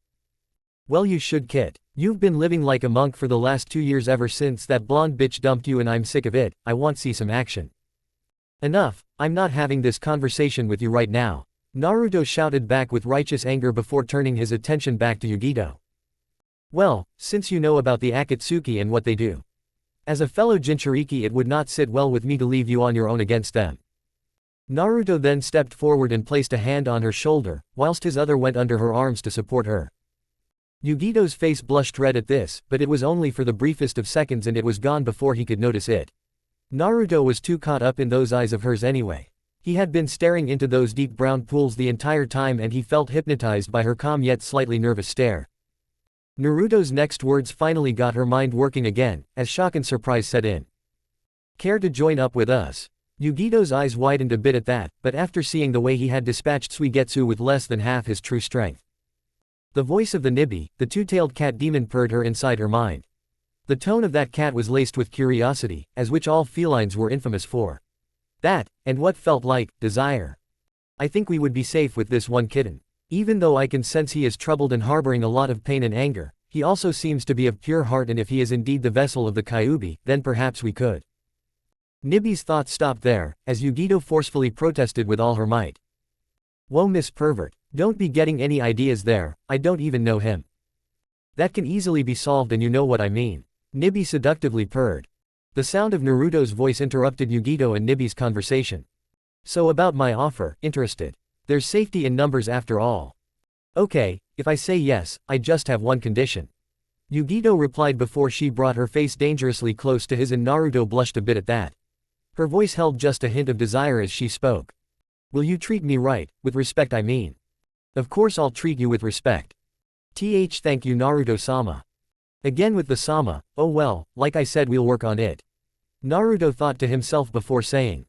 Well, you should, kid. You've been living like a monk for the last 2 years ever since that blonde bitch dumped you, and I'm sick of it. I want to see some action. Enough, I'm not having this conversation with you right now. Naruto shouted back with righteous anger before turning his attention back to Yugito. Well, since you know about the Akatsuki and what they do. As a fellow Jinchuriki, it would not sit well with me to leave you on your own against them. Naruto then stepped forward and placed a hand on her shoulder, whilst his other went under her arms to support her. Yugito's face blushed red at this, but it was only for the briefest of seconds and it was gone before he could notice it. Naruto was too caught up in those eyes of hers anyway. He had been staring into those deep brown pools the entire time, and he felt hypnotized by her calm yet slightly nervous stare. Naruto's next words finally got her mind working again, as shock and surprise set in. Care to join up with us? Yugito's eyes widened a bit at that, but after seeing the way he had dispatched Suigetsu with less than half his true strength. The voice of the Nibi, the two-tailed cat demon, purred her inside her mind. The tone of that cat was laced with curiosity, as which all felines were infamous for. That, and what felt like, desire. I think we would be safe with this one kitten. Even though I can sense he is troubled and harboring a lot of pain and anger, he also seems to be of pure heart, and if he is indeed the vessel of the Kyuubi, then perhaps we could. Nibby's thoughts stopped there, as Yugito forcefully protested with all her might. Whoa, Miss Pervert, don't be getting any ideas there, I don't even know him. That can easily be solved and you know what I mean. Nibby seductively purred. The sound of Naruto's voice interrupted Yugito and Nibby's conversation. So about my offer, interested? There's safety in numbers after all. Okay, if I say yes, I just have one condition. Yugito replied before she brought her face dangerously close to his, and Naruto blushed a bit at that. Her voice held just a hint of desire as she spoke. Will you treat me right, with respect I mean? Of course I'll treat you with respect. Thank you Naruto-sama. Again with the sama, oh well, like I said we'll work on it. Naruto thought to himself before saying.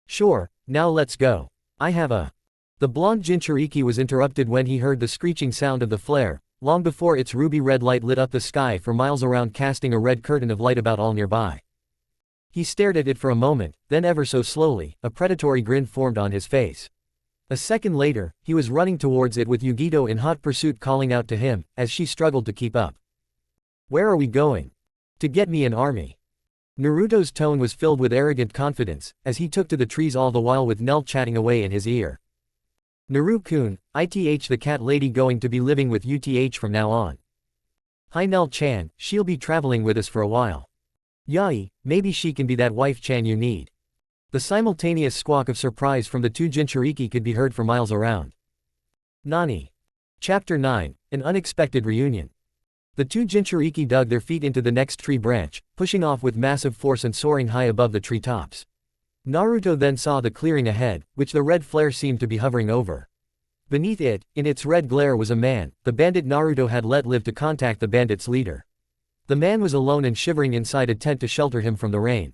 Sure, now let's go. I have a. The blonde Jinchuriki was interrupted when he heard the screeching sound of the flare, long before its ruby red light lit up the sky for miles around, casting a red curtain of light about all nearby. He stared at it for a moment, then ever so slowly, a predatory grin formed on his face. A second later, he was running towards it with Yugito in hot pursuit calling out to him, as she struggled to keep up. Where are we going? To get me an army. Naruto's tone was filled with arrogant confidence, as he took to the trees all the while with Nell chatting away in his ear. Naru-kun, ith the cat lady going to be living with UTH from now on. Hi Nell-chan, she'll be traveling with us for a while. Yai, maybe she can be that wife-chan you need. The simultaneous squawk of surprise from the two Jinchuriki could be heard for miles around. Nani? Chapter 9, An Unexpected Reunion. The two Jinchuriki dug their feet into the next tree branch, pushing off with massive force and soaring high above the treetops. Naruto then saw the clearing ahead, which the red flare seemed to be hovering over. Beneath it, in its red glare, was a man, the bandit Naruto had let live to contact the bandit's leader. The man was alone and shivering inside a tent to shelter him from the rain.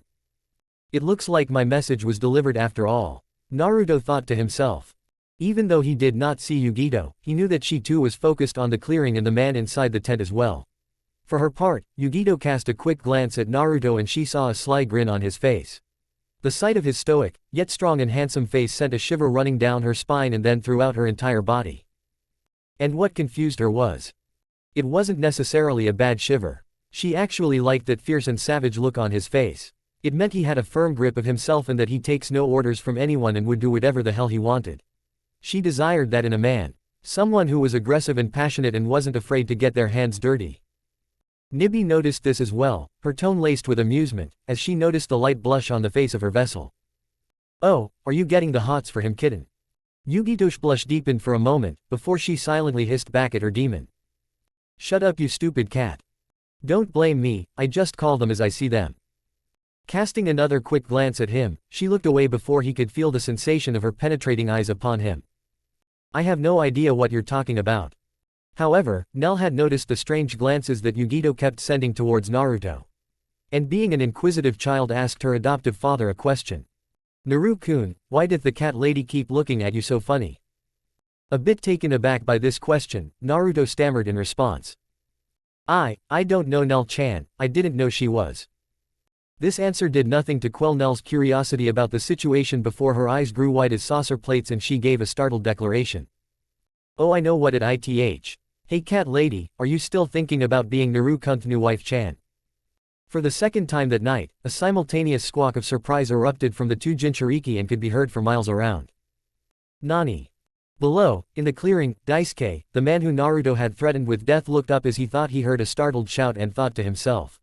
It looks like my message was delivered after all, Naruto thought to himself. Even though he did not see Yugito, he knew that she too was focused on the clearing and the man inside the tent as well. For her part, Yugito cast a quick glance at Naruto and she saw a sly grin on his face. The sight of his stoic, yet strong and handsome face sent a shiver running down her spine and then throughout her entire body. And what confused her was. It wasn't necessarily a bad shiver. She actually liked that fierce and savage look on his face. It meant he had a firm grip of himself and that he takes no orders from anyone and would do whatever the hell he wanted. She desired that in a man. Someone who was aggressive and passionate and wasn't afraid to get their hands dirty. Nibby noticed this as well, her tone laced with amusement, as she noticed the light blush on the face of her vessel. Oh, are you getting the hots for him kitten? Yugito's blush deepened for a moment, before she silently hissed back at her demon. Shut up you stupid cat. Don't blame me, I just call them as I see them. Casting another quick glance at him, she looked away before he could feel the sensation of her penetrating eyes upon him. I have no idea what you're talking about. However, Nell had noticed the strange glances that Yugito kept sending towards Naruto. And being an inquisitive child asked her adoptive father a question. Naru-kun, why did the cat lady keep looking at you so funny? A bit taken aback by this question, Naruto stammered in response. I don't know Nell-chan, I didn't know she was. This answer did nothing to quell Nell's curiosity about the situation before her eyes grew wide as saucer plates and she gave a startled declaration. Oh, I know what it ith. Hey cat lady, are you still thinking about being Naru-kun's new wife-chan? For the second time that night, a simultaneous squawk of surprise erupted from the two Jinchuriki and could be heard for miles around. Nani? Below, in the clearing, Daisuke, the man who Naruto had threatened with death, looked up as he thought he heard a startled shout and thought to himself.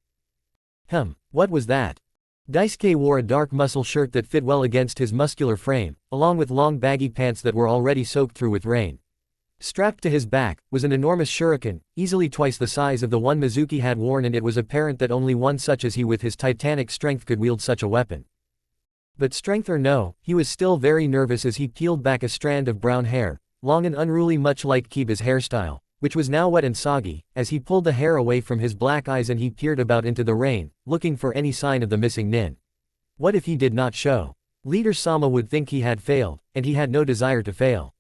What was that? Daisuke wore a dark muscle shirt that fit well against his muscular frame, along with long baggy pants that were already soaked through with rain. Strapped to his back, was an enormous shuriken, easily twice the size of the one Mizuki had worn, and it was apparent that only one such as he with his titanic strength could wield such a weapon. But strength or no, he was still very nervous as he peeled back a strand of brown hair, long and unruly much like Kiba's hairstyle, which was now wet and soggy, as he pulled the hair away from his black eyes and he peered about into the rain, looking for any sign of the missing nin. What if he did not show? Leader Sama would think he had failed, and he had no desire to fail.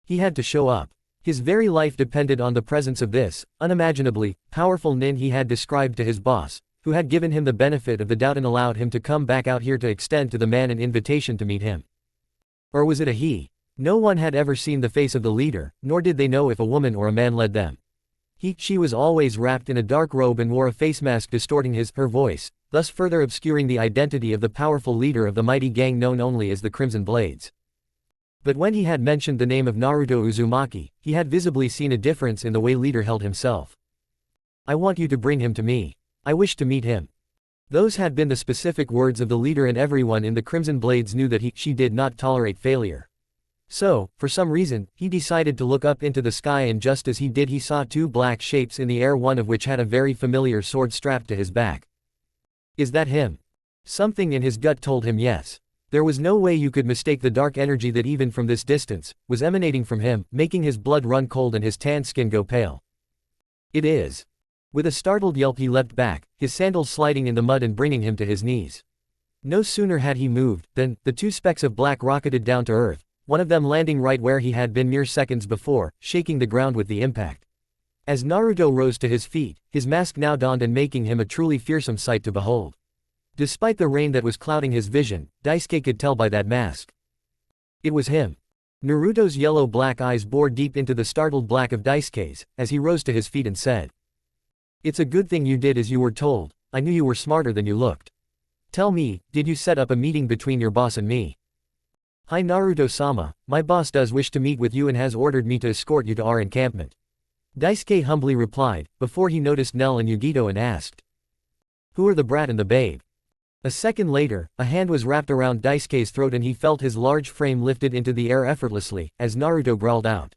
He had to show up. His very life depended on the presence of this, unimaginably, powerful nin he had described to his boss, who had given him the benefit of the doubt and allowed him to come back out here to extend to the man an invitation to meet him. Or was it a he? No one had ever seen the face of the leader, nor did they know if a woman or a man led them. She was always wrapped in a dark robe and wore a face mask distorting her voice, thus further obscuring the identity of the powerful leader of the mighty gang known only as the Crimson Blades. But when he had mentioned the name of Naruto Uzumaki, he had visibly seen a difference in the way leader held himself. "I want you to bring him to me. I wish to meet him." Those had been the specific words of the leader, and everyone in the Crimson Blades knew that she did not tolerate failure. So, for some reason, he decided to look up into the sky, and just as he did he saw two black shapes in the air, one of which had a very familiar sword strapped to his back. Is that him? Something in his gut told him yes. There was no way you could mistake the dark energy that even from this distance, was emanating from him, making his blood run cold and his tan skin go pale. It is. With a startled yelp he leapt back, his sandals sliding in the mud and bringing him to his knees. No sooner had he moved, than, the two specks of black rocketed down to earth, one of them landing right where he had been mere seconds before, shaking the ground with the impact. As Naruto rose to his feet, his mask now donned and making him a truly fearsome sight to behold. Despite the rain that was clouding his vision, Daisuke could tell by that mask. It was him. Naruto's yellow-black eyes bored deep into the startled black of Daisuke's, as he rose to his feet and said, "It's a good thing you did as you were told. I knew you were smarter than you looked. Tell me, did you set up a meeting between your boss and me?" "Hi Naruto-sama, my boss does wish to meet with you and has ordered me to escort you to our encampment," Daisuke humbly replied, before he noticed Nell and Yugito and asked, "Who are the brat and the babe?" A second later, a hand was wrapped around Daisuke's throat and he felt his large frame lifted into the air effortlessly, as Naruto growled out,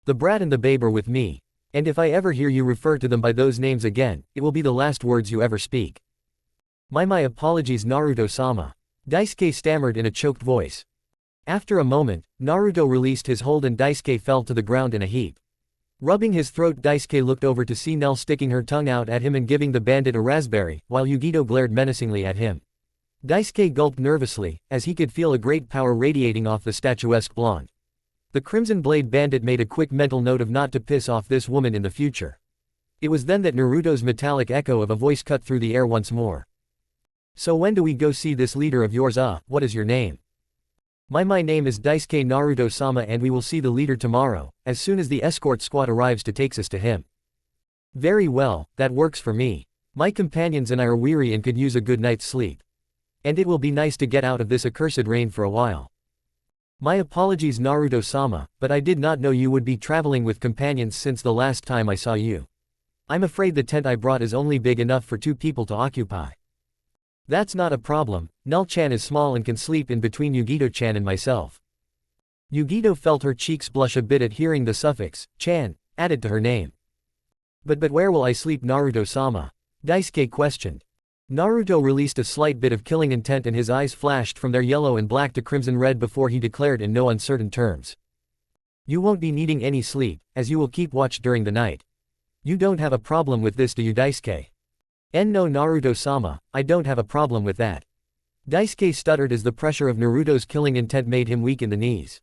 "The brat and the babe are with me. And if I ever hear you refer to them by those names again, it will be the last words you ever speak." My apologies Naruto-sama," Daisuke stammered in a choked voice. After a moment, Naruto released his hold and Daisuke fell to the ground in a heap. Rubbing his throat, Daisuke looked over to see Nell sticking her tongue out at him and giving the bandit a raspberry, while Yugito glared menacingly at him. Daisuke gulped nervously, as he could feel a great power radiating off the statuesque blonde. The Crimson Blade bandit made a quick mental note of not to piss off this woman in the future. It was then that Naruto's metallic echo of a voice cut through the air once more. "So when do we go see this leader of yours? What is your name?" My name is Daisuke Naruto-sama and we will see the leader tomorrow, as soon as the escort squad arrives to take us to him." "Very well, that works for me. My companions and I are weary and could use a good night's sleep. And it will be nice to get out of this accursed rain for a while." "My apologies Naruto-sama, but I did not know you would be traveling with companions since the last time I saw you. I'm afraid the tent I brought is only big enough for 2 people to occupy." "That's not a problem, Nell-chan is small and can sleep in between Yugito-chan and myself." Yugito felt her cheeks blush a bit at hearing the suffix, chan, added to her name. But where will I sleep Naruto-sama?" Daisuke questioned. Naruto released a slight bit of killing intent and his eyes flashed from their yellow and black to crimson red before he declared in no uncertain terms. "You won't be needing any sleep, as you will keep watch during the night. You don't have a problem with this, do you Daisuke?" "No Naruto-sama, I don't have a problem with that." Daisuke stuttered as the pressure of Naruto's killing intent made him weak in the knees.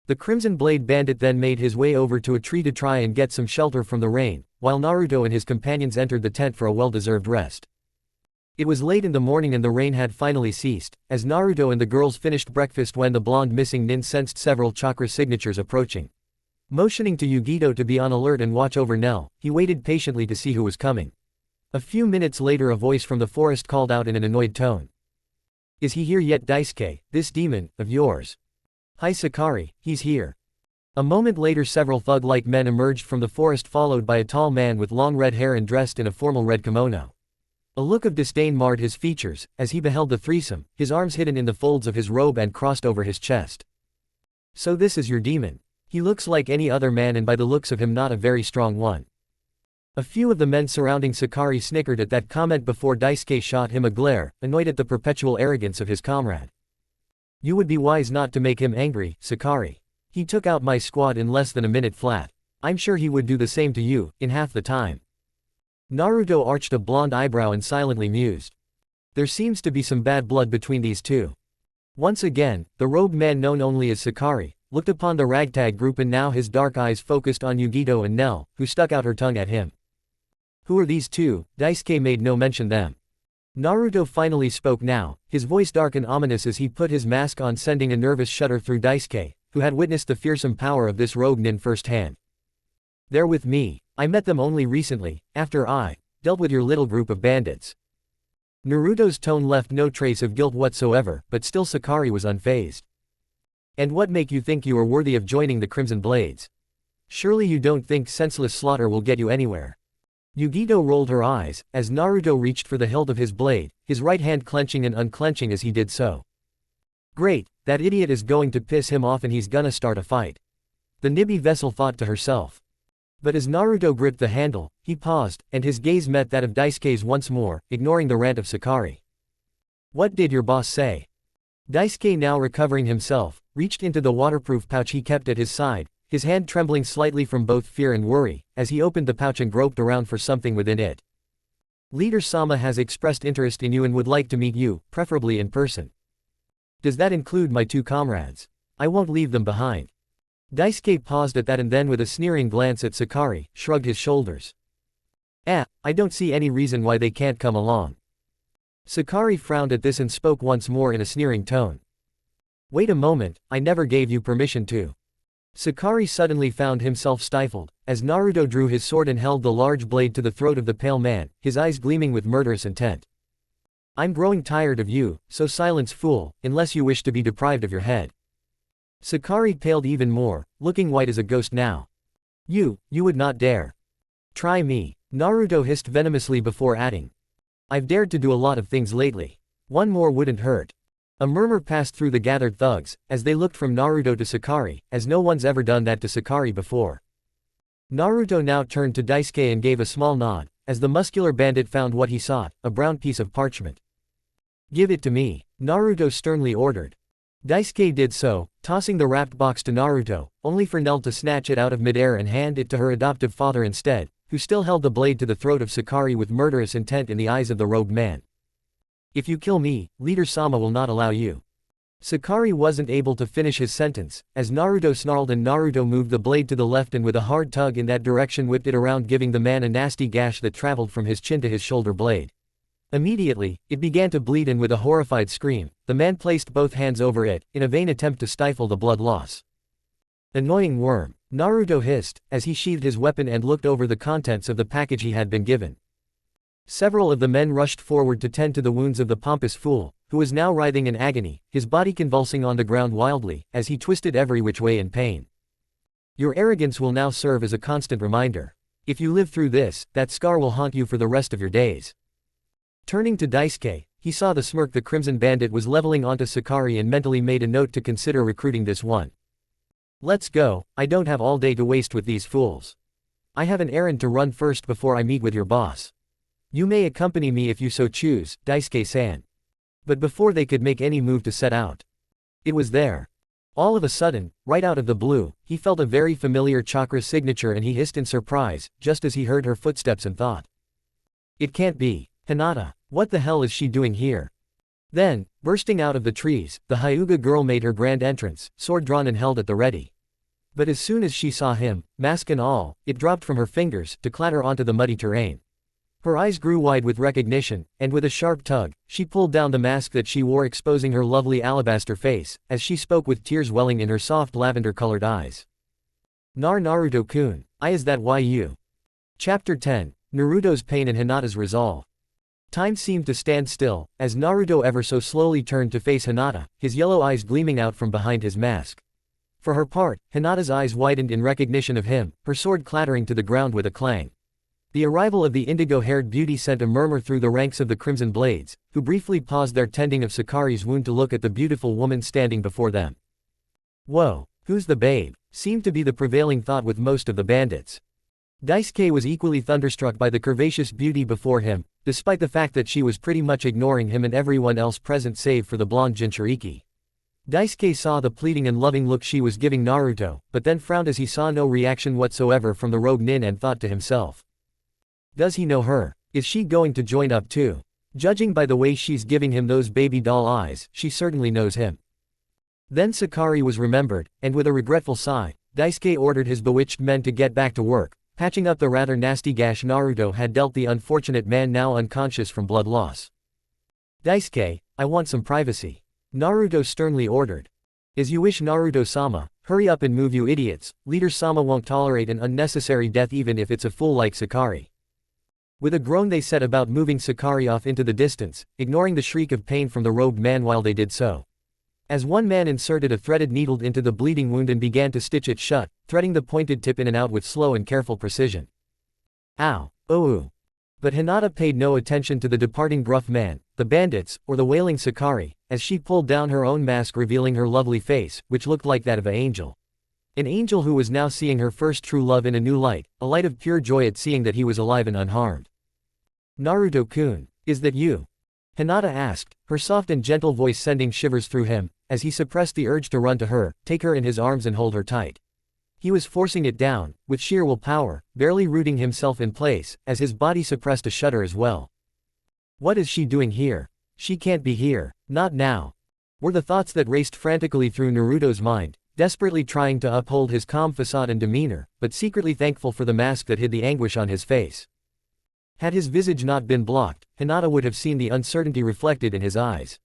The Crimson Blade bandit then made his way over to a tree to try and get some shelter from the rain, while Naruto and his companions entered the tent for a well-deserved rest. It was late in the morning and the rain had finally ceased, as Naruto and the girls finished breakfast when the blonde missing nin sensed several chakra signatures approaching. Motioning to Yugito to be on alert and watch over Nell, he waited patiently to see who was coming. A few minutes later a voice from the forest called out in an annoyed tone. "Is he here yet Daisuke, this demon, of yours?" "Hi Sakari, he's here." A moment later several thug-like men emerged from the forest followed by a tall man with long red hair and dressed in a formal red kimono. A look of disdain marred his features, as he beheld the threesome, his arms hidden in the folds of his robe and crossed over his chest. "So this is your demon. He looks like any other man and by the looks of him not a very strong one." A few of the men surrounding Sakari snickered at that comment before Daisuke shot him a glare, annoyed at the perpetual arrogance of his comrade. "You would be wise not to make him angry, Sakari. He took out my squad in less than a minute flat. I'm sure he would do the same to you, in half the time." Naruto arched a blonde eyebrow and silently mused. There seems to be some bad blood between these two. Once again, the robed man known only as Sakari, looked upon the ragtag group and now his dark eyes focused on Yugito and Nell, who stuck out her tongue at him. Who are these two? Daisuke made no mention them. Naruto finally spoke now, his voice dark and ominous as he put his mask on, sending a nervous shudder through Daisuke, who had witnessed the fearsome power of this rogue nin firsthand. They're with me. I met them only recently, after I dealt with your little group of bandits. Naruto's tone left no trace of guilt whatsoever, but still Sakari was unfazed. And what make you think you are worthy of joining the Crimson Blades? Surely you don't think senseless slaughter will get you anywhere. Yugito rolled her eyes, as Naruto reached for the hilt of his blade, his right hand clenching and unclenching as he did so. Great, that idiot is going to piss him off and he's gonna start a fight. The Nibi vessel thought to herself. But as Naruto gripped the handle, he paused, and his gaze met that of Daisuke's once more, ignoring the rant of Sakari. What did your boss say? Daisuke, now recovering himself, reached into the waterproof pouch he kept at his side, his hand trembling slightly from both fear and worry, as he opened the pouch and groped around for something within it. Leader Sama has expressed interest in you and would like to meet you, preferably in person. Does that include my two comrades? I won't leave them behind. Daisuke paused at that and then with a sneering glance at Sakari, shrugged his shoulders. I don't see any reason why they can't come along. Sakari frowned at this and spoke once more in a sneering tone. Wait a moment, I never gave you permission to. Sakari suddenly found himself stifled, as Naruto drew his sword and held the large blade to the throat of the pale man, his eyes gleaming with murderous intent. I'm growing tired of you, so silence, fool, unless you wish to be deprived of your head. Sakari paled even more, looking white as a ghost now. You would not dare. Try me, Naruto hissed venomously before adding. I've dared to do a lot of things lately. One more wouldn't hurt. A murmur passed through the gathered thugs, as they looked from Naruto to Sakari, as no one's ever done that to Sakari before. Naruto now turned to Daisuke and gave a small nod, as the muscular bandit found what he sought, a brown piece of parchment. Give it to me, Naruto sternly ordered. Daisuke did so, tossing the wrapped box to Naruto, only for Nell to snatch it out of midair and hand it to her adoptive father instead, who still held the blade to the throat of Sakari with murderous intent in the eyes of the rogue man. If you kill me, Leader Sama will not allow you. Sakari wasn't able to finish his sentence, as Naruto snarled and Naruto moved the blade to the left and with a hard tug in that direction whipped it around, giving the man a nasty gash that traveled from his chin to his shoulder blade. Immediately, it began to bleed and with a horrified scream, the man placed both hands over it, in a vain attempt to stifle the blood loss. Annoying worm, Naruto hissed, as he sheathed his weapon and looked over the contents of the package he had been given. Several of the men rushed forward to tend to the wounds of the pompous fool, who was now writhing in agony, his body convulsing on the ground wildly, as he twisted every which way in pain. Your arrogance will now serve as a constant reminder. If you live through this, that scar will haunt you for the rest of your days. Turning to Daisuke, he saw the smirk the Crimson Bandit was leveling onto Sakari and mentally made a note to consider recruiting this one. Let's go, I don't have all day to waste with these fools. I have an errand to run first before I meet with your boss. You may accompany me if you so choose, Daisuke-san. But before they could make any move to set out. It was there. All of a sudden, right out of the blue, he felt a very familiar chakra signature and he hissed in surprise, just as he heard her footsteps and thought. It can't be. Hinata, what the hell is she doing here? Then, bursting out of the trees, the Hyuga girl made her grand entrance, sword drawn and held at the ready. But as soon as she saw him, mask and all, it dropped from her fingers, to clatter onto the muddy terrain. Her eyes grew wide with recognition, and with a sharp tug, she pulled down the mask that she wore, exposing her lovely alabaster face, as she spoke with tears welling in her soft lavender-colored eyes. Naruto-kun, is that why you? Chapter 10, Naruto's Pain and Hinata's Resolve. Time seemed to stand still, as Naruto ever so slowly turned to face Hinata, his yellow eyes gleaming out from behind his mask. For her part, Hinata's eyes widened in recognition of him, her sword clattering to the ground with a clang. The arrival of the indigo-haired beauty sent a murmur through the ranks of the Crimson Blades, who briefly paused their tending of Sakari's wound to look at the beautiful woman standing before them. Whoa, who's the babe? Seemed to be the prevailing thought with most of the bandits. Daisuke was equally thunderstruck by the curvaceous beauty before him, despite the fact that she was pretty much ignoring him and everyone else present save for the blonde Jinchuriki. Daisuke saw the pleading and loving look she was giving Naruto, but then frowned as he saw no reaction whatsoever from the rogue nin and thought to himself. Does he know her? Is she going to join up too? Judging by the way she's giving him those baby doll eyes, she certainly knows him. Then Sakari was remembered, and with a regretful sigh, Daisuke ordered his bewitched men to get back to work, patching up the rather nasty gash Naruto had dealt the unfortunate man now unconscious from blood loss. Daisuke, I want some privacy. Naruto sternly ordered. As you wish, Naruto-sama, hurry up and move, you idiots. Leader-sama won't tolerate an unnecessary death even if it's a fool like Sakari. With a groan they set about moving Sakari off into the distance, ignoring the shriek of pain from the robed man while they did so. As one man inserted a threaded needle into the bleeding wound and began to stitch it shut, threading the pointed tip in and out with slow and careful precision. Ow, oh. But Hinata paid no attention to the departing gruff man, the bandits, or the wailing Sakari, as she pulled down her own mask revealing her lovely face, which looked like that of an angel. An angel who was now seeing her first true love in a new light, a light of pure joy at seeing that he was alive and unharmed. Naruto-kun, is that you? Hinata asked, her soft and gentle voice sending shivers through him, as he suppressed the urge to run to her, take her in his arms and hold her tight. He was forcing it down, with sheer willpower, barely rooting himself in place, as his body suppressed a shudder as well. What is she doing here? She can't be here, not now, were the thoughts that raced frantically through Naruto's mind, desperately trying to uphold his calm facade and demeanor, but secretly thankful for the mask that hid the anguish on his face. Had his visage not been blocked, Hinata would have seen the uncertainty reflected in his eyes.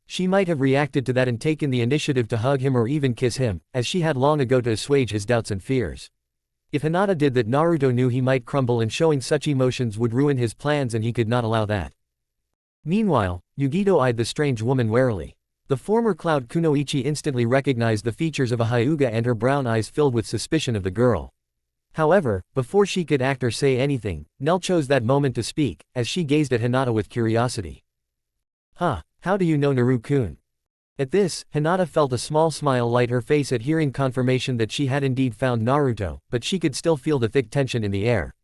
She might have reacted to that and taken the initiative to hug him or even kiss him, as she had long ago to assuage his doubts and fears. If Hinata did that, Naruto knew he might crumble, and showing such emotions would ruin his plans, and he could not allow that. Meanwhile, Yugito eyed the strange woman warily. The former Cloud Kunoichi instantly recognized the features of a Hyuga, and her brown eyes filled with suspicion of the girl. However, before she could act or say anything, Nell chose that moment to speak, as she gazed at Hinata with curiosity. Huh, how do you know Naru-kun? At this, Hinata felt a small smile light her face at hearing confirmation that she had indeed found Naruto, but she could still feel the thick tension in the air.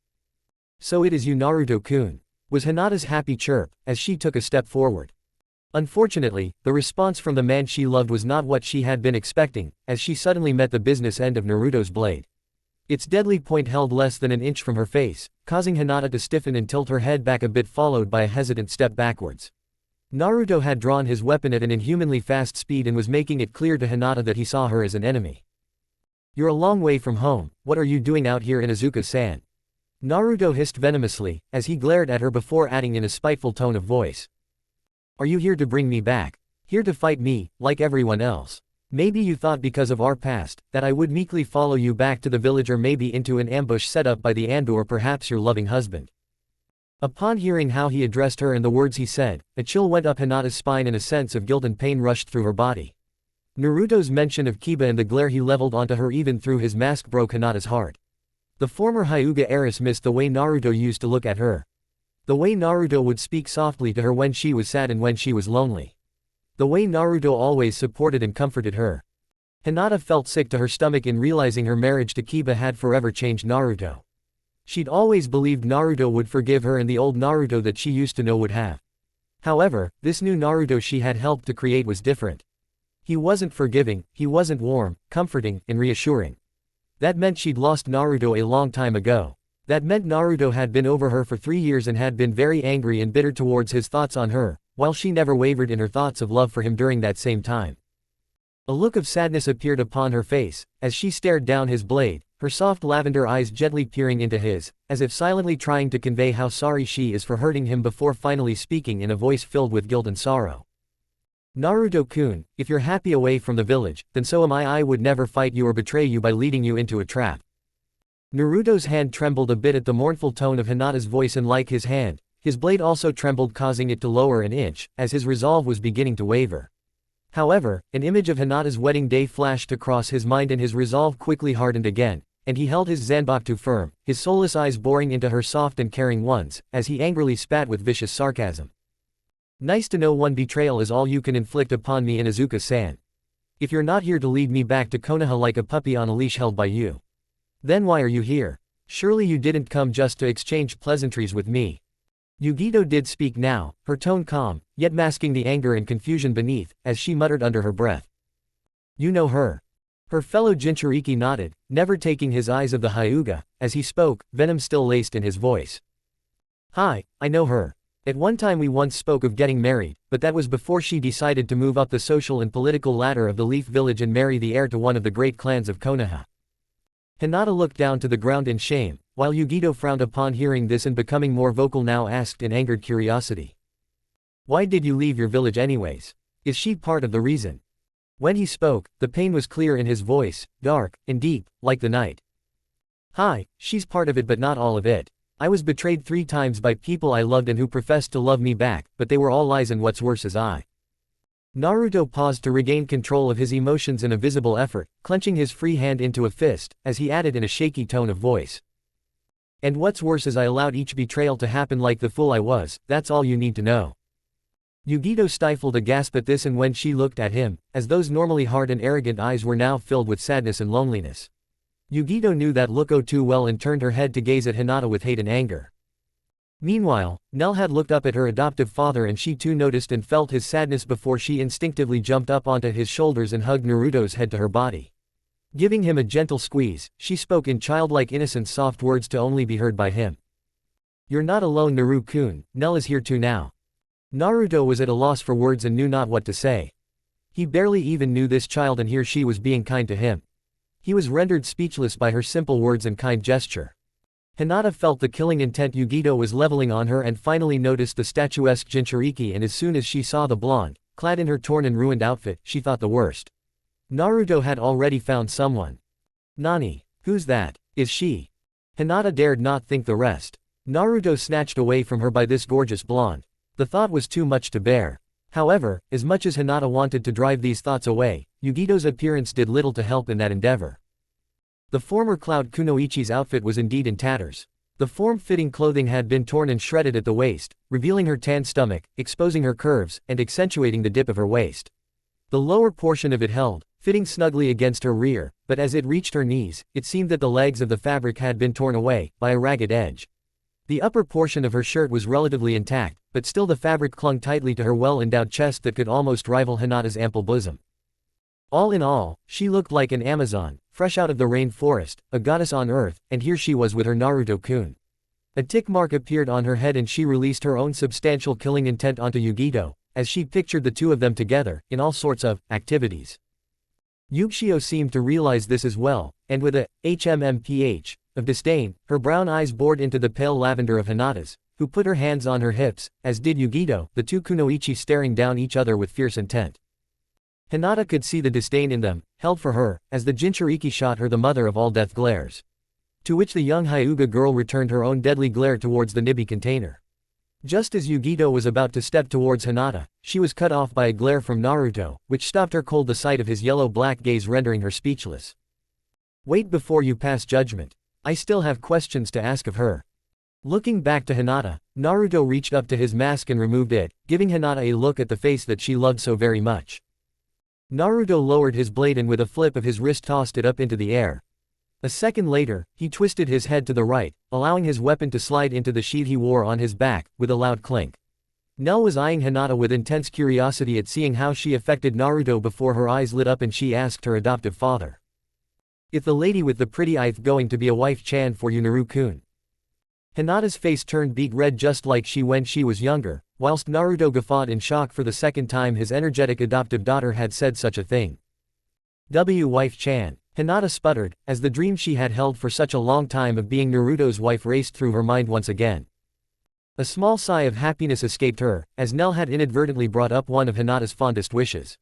So it is you, Naruto-kun, was Hinata's happy chirp, as she took a step forward. Unfortunately, the response from the man she loved was not what she had been expecting, as she suddenly met the business end of Naruto's blade. Its deadly point held less than an inch from her face, causing Hinata to stiffen and tilt her head back a bit, followed by a hesitant step backwards. Naruto had drawn his weapon at an inhumanly fast speed and was making it clear to Hinata that he saw her as an enemy. You're a long way from home, what are you doing out here in Izuku-san? Naruto hissed venomously, as he glared at her before adding in a spiteful tone of voice. Are you here to bring me back? Here to fight me, like everyone else? Maybe you thought because of our past, that I would meekly follow you back to the village, or maybe into an ambush set up by the Anbu, or perhaps your loving husband. Upon hearing how he addressed her and the words he said, a chill went up Hinata's spine and a sense of guilt and pain rushed through her body. Naruto's mention of Kiba and the glare he leveled onto her even through his mask broke Hinata's heart. The former Hyuga heiress missed the way Naruto used to look at her. The way Naruto would speak softly to her when she was sad and when she was lonely. The way Naruto always supported and comforted her. Hinata felt sick to her stomach in realizing her marriage to Kiba had forever changed Naruto. She'd always believed Naruto would forgive her, and the old Naruto that she used to know would have. However, this new Naruto she had helped to create was different. He wasn't forgiving, he wasn't warm, comforting, and reassuring. That meant she'd lost Naruto a long time ago. That meant Naruto had been over her for 3 years and had been very angry and bitter towards his thoughts on her, while she never wavered in her thoughts of love for him during that same time. A look of sadness appeared upon her face, as she stared down his blade, her soft lavender eyes gently peering into his, as if silently trying to convey how sorry she is for hurting him before finally speaking in a voice filled with guilt and sorrow. Naruto-kun, if you're happy away from the village, then so am I. I would never fight you or betray you by leading you into a trap. Naruto's hand trembled a bit at the mournful tone of Hinata's voice, and like his hand, his blade also trembled, causing it to lower an inch, as his resolve was beginning to waver. However, an image of Hinata's wedding day flashed across his mind and his resolve quickly hardened again, and he held his zanbaku firm, his soulless eyes boring into her soft and caring ones, as he angrily spat with vicious sarcasm. Nice to know one betrayal is all you can inflict upon me in Izuku-san. If you're not here to lead me back to Konoha like a puppy on a leash held by you, then why are you here? Surely you didn't come just to exchange pleasantries with me. Yugito did speak now, her tone calm, yet masking the anger and confusion beneath, as she muttered under her breath. You know her. Her fellow Jinchuriki nodded, never taking his eyes of the Hyuga, as he spoke, venom still laced in his voice. Hi, I know her. At one time we once spoke of getting married, but that was before she decided to move up the social and political ladder of the Leaf Village and marry the heir to one of the great clans of Konoha. Hinata looked down to the ground in shame, while Yugito frowned upon hearing this and becoming more vocal now asked in angered curiosity. Why did you leave your village anyways? Is she part of the reason? When he spoke, the pain was clear in his voice, dark and deep, like the night. Hi, she's part of it but not all of it. I was betrayed 3 times by people I loved and who professed to love me back, but they were all lies and what's worse is I. Naruto paused to regain control of his emotions in a visible effort, clenching his free hand into a fist, as he added in a shaky tone of voice. And what's worse is I allowed each betrayal to happen like the fool I was, that's all you need to know. Yugito stifled a gasp at this, and when she looked at him, as those normally hard and arrogant eyes were now filled with sadness and loneliness. Yugito knew that look too well and turned her head to gaze at Hinata with hate and anger. Meanwhile, Nell had looked up at her adoptive father and she too noticed and felt his sadness before she instinctively jumped up onto his shoulders and hugged Naruto's head to her body. Giving him a gentle squeeze, she spoke in childlike innocence soft words to only be heard by him. You're not alone, Naru-kun, Nell is here too now. Naruto was at a loss for words and knew not what to say. He barely even knew this child and here she was being kind to him. He was rendered speechless by her simple words and kind gesture. Hinata felt the killing intent Yugito was leveling on her and finally noticed the statuesque Jinchuriki, and as soon as she saw the blonde, clad in her torn and ruined outfit, she thought the worst. Naruto had already found someone. Nani? Who's that? Is she? Hinata dared not think the rest. Naruto snatched away from her by this gorgeous blonde. The thought was too much to bear. However, as much as Hinata wanted to drive these thoughts away, Yugito's appearance did little to help in that endeavor. The former Cloud Kunoichi's outfit was indeed in tatters. The form-fitting clothing had been torn and shredded at the waist, revealing her tanned stomach, exposing her curves, and accentuating the dip of her waist. The lower portion of it held, fitting snugly against her rear, but as it reached her knees, it seemed that the legs of the fabric had been torn away by a ragged edge. The upper portion of her shirt was relatively intact, but still the fabric clung tightly to her well-endowed chest that could almost rival Hinata's ample bosom. All in all, she looked like an Amazon, fresh out of the rainforest, a goddess on earth, and here she was with her Naruto-kun. A tick mark appeared on her head and she released her own substantial killing intent onto Yugito, as she pictured the two of them together, in all sorts of activities. Yugishio seemed to realize this as well, and with a hmmph of disdain, her brown eyes bored into the pale lavender of Hinata's, who put her hands on her hips, as did Yugito, the two kunoichi staring down each other with fierce intent. Hinata could see the disdain in them, held for her, as the Jinchuriki shot her the mother of all death glares. To which the young Hyuga girl returned her own deadly glare towards the Nibi container. Just as Yugito was about to step towards Hinata, she was cut off by a glare from Naruto, which stopped her cold, the sight of his yellow-black gaze rendering her speechless. Wait before you pass judgment. I still have questions to ask of her. Looking back to Hinata, Naruto reached up to his mask and removed it, giving Hinata a look at the face that she loved so very much. Naruto lowered his blade and with a flip of his wrist tossed it up into the air. A second later, he twisted his head to the right, allowing his weapon to slide into the sheath he wore on his back, with a loud clink. Nell was eyeing Hinata with intense curiosity at seeing how she affected Naruto before her eyes lit up and she asked her adoptive father. Is the lady with the pretty eyes going to be a wife Chan for you, Naru-kun? Hinata's face turned beet red just like she when she was younger, whilst Naruto guffawed in shock for the second time his energetic adoptive daughter had said such a thing. Wife Chan. Hinata sputtered, as the dream she had held for such a long time of being Naruto's wife raced through her mind once again. A small sigh of happiness escaped her, as Nell had inadvertently brought up one of Hinata's fondest wishes.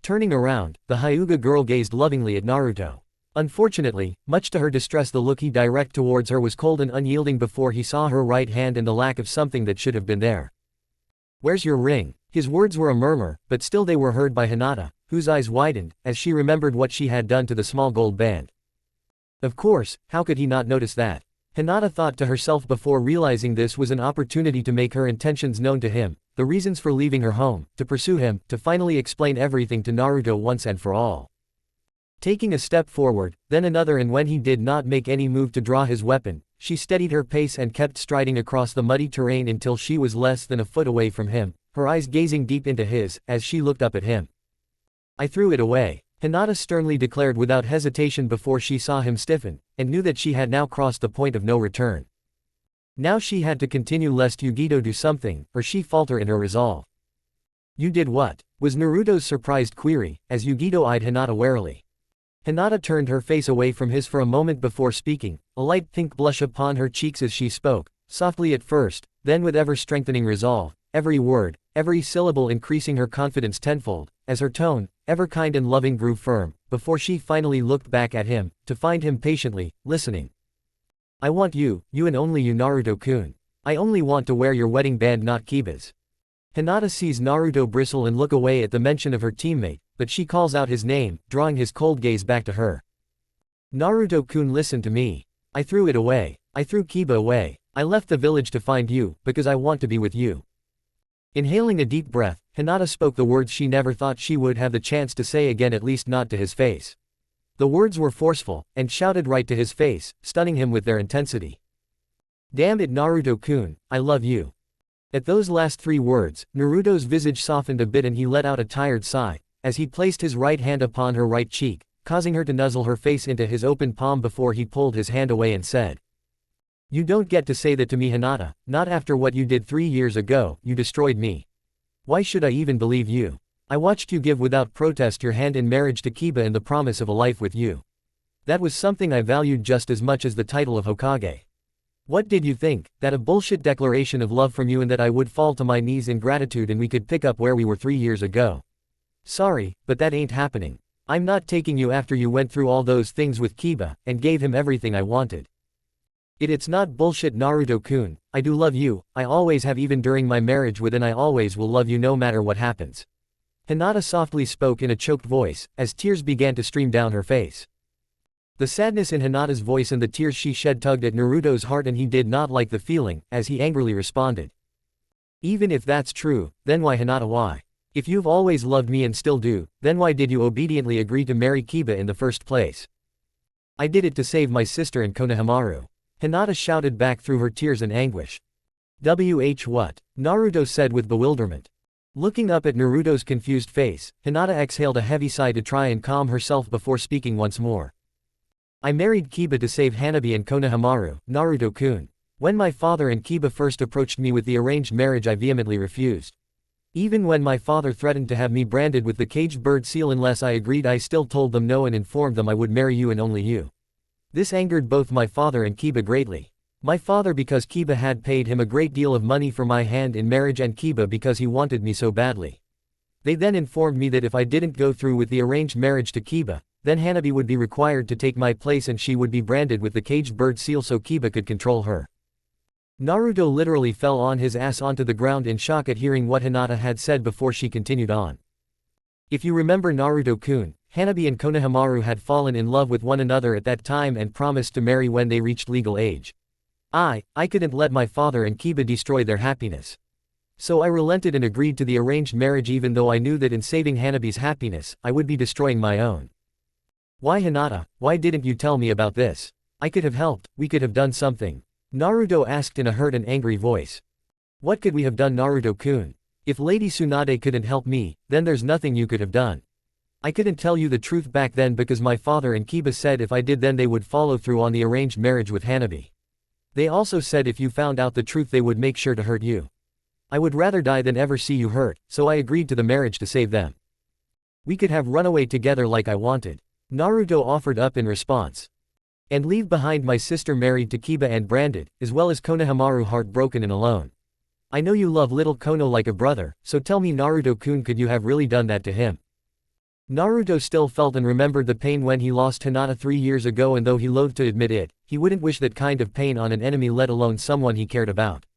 Turning around, the Hyuga girl gazed lovingly at Naruto. Unfortunately, much to her distress, the look he directed towards her was cold and unyielding before he saw her right hand and the lack of something that should have been there. Where's your ring? His words were a murmur, but still they were heard by Hinata, whose eyes widened, as she remembered what she had done to the small gold band. Of course, how could he not notice that? Hinata thought to herself before realizing this was an opportunity to make her intentions known to him, the reasons for leaving her home, to pursue him, to finally explain everything to Naruto once and for all. Taking a step forward, then another, and when he did not make any move to draw his weapon, she steadied her pace and kept striding across the muddy terrain until she was less than a foot away from him, her eyes gazing deep into his, as she looked up at him. I threw it away, Hinata sternly declared without hesitation before she saw him stiffen, and knew that she had now crossed the point of no return. Now she had to continue lest Yugito do something, or she falter in her resolve. You did what? Was Naruto's surprised query, as Yugito eyed Hinata warily. Hinata turned her face away from his for a moment before speaking, a light pink blush upon her cheeks as she spoke, softly at first, then with ever-strengthening resolve, every word, every syllable increasing her confidence tenfold, as her tone, ever kind and loving, grew firm, before she finally looked back at him, to find him patiently, listening. I want you and only you, Naruto-kun. I only want to wear your wedding band, not Kiba's. Hinata sees Naruto bristle and look away at the mention of her teammate, but she calls out his name, drawing his cold gaze back to her. Naruto-kun, listen to me. I threw it away. I threw Kiba away. I left the village to find you, because I want to be with you. Inhaling a deep breath, Hinata spoke the words she never thought she would have the chance to say again, at least not to his face. The words were forceful, and shouted right to his face, stunning him with their intensity. Damn it, Naruto-kun, I love you. At those last 3 words, Naruto's visage softened a bit and he let out a tired sigh, as he placed his right hand upon her right cheek, causing her to nuzzle her face into his open palm before he pulled his hand away and said. You don't get to say that to me, Hinata, not after what you did 3 years ago. You destroyed me. Why should I even believe you? I watched you give without protest your hand in marriage to Kiba and the promise of a life with you. That was something I valued just as much as the title of Hokage. What did you think, that a bullshit declaration of love from you and that I would fall to my knees in gratitude and we could pick up where we were 3 years ago? Sorry, but that ain't happening. I'm not taking you after you went through all those things with Kiba, and gave him everything I wanted. It's not bullshit, Naruto-kun. I do love you, I always have, even during my marriage with, and I always will love you no matter what happens. Hinata softly spoke in a choked voice, as tears began to stream down her face. The sadness in Hinata's voice and the tears she shed tugged at Naruto's heart, and he did not like the feeling, as he angrily responded. Even if that's true, then why, Hinata, why? If you've always loved me and still do, then why did you obediently agree to marry Kiba in the first place? I did it to save my sister and Konohamaru. Hinata shouted back through her tears and anguish. What? Naruto said with bewilderment. Looking up at Naruto's confused face, Hinata exhaled a heavy sigh to try and calm herself before speaking once more. I married Kiba to save Hanabi and Konohamaru, Naruto-kun. When my father and Kiba first approached me with the arranged marriage, I vehemently refused. Even when my father threatened to have me branded with the caged bird seal unless I agreed, I still told them no and informed them I would marry you and only you. This angered both my father and Kiba greatly. My father because Kiba had paid him a great deal of money for my hand in marriage, and Kiba because he wanted me so badly. They then informed me that if I didn't go through with the arranged marriage to Kiba, then Hanabi would be required to take my place and she would be branded with the caged bird seal so Kiba could control her. Naruto literally fell on his ass onto the ground in shock at hearing what Hinata had said before she continued on. If you remember, Naruto-kun, Hanabi and Konohamaru had fallen in love with one another at that time and promised to marry when they reached legal age. I couldn't let my father and Kiba destroy their happiness. So I relented and agreed to the arranged marriage, even though I knew that in saving Hanabi's happiness, I would be destroying my own. Why, Hinata, why didn't you tell me about this? I could have helped, we could have done something. Naruto asked in a hurt and angry voice. What could we have done, Naruto-kun? If Lady Tsunade couldn't help me, then there's nothing you could have done. I couldn't tell you the truth back then because my father and Kiba said if I did then they would follow through on the arranged marriage with Hanabi. They also said if you found out the truth they would make sure to hurt you. I would rather die than ever see you hurt, so I agreed to the marriage to save them. We could have run away together like I wanted. Naruto offered up in response. And leave behind my sister married to Kiba and branded, as well as Konohamaru heartbroken and alone. I know you love little Kono like a brother, so tell me, Naruto-kun, could you have really done that to him? Naruto still felt and remembered the pain when he lost Hinata 3 years ago, and though he loathed to admit it, he wouldn't wish that kind of pain on an enemy, let alone someone he cared about.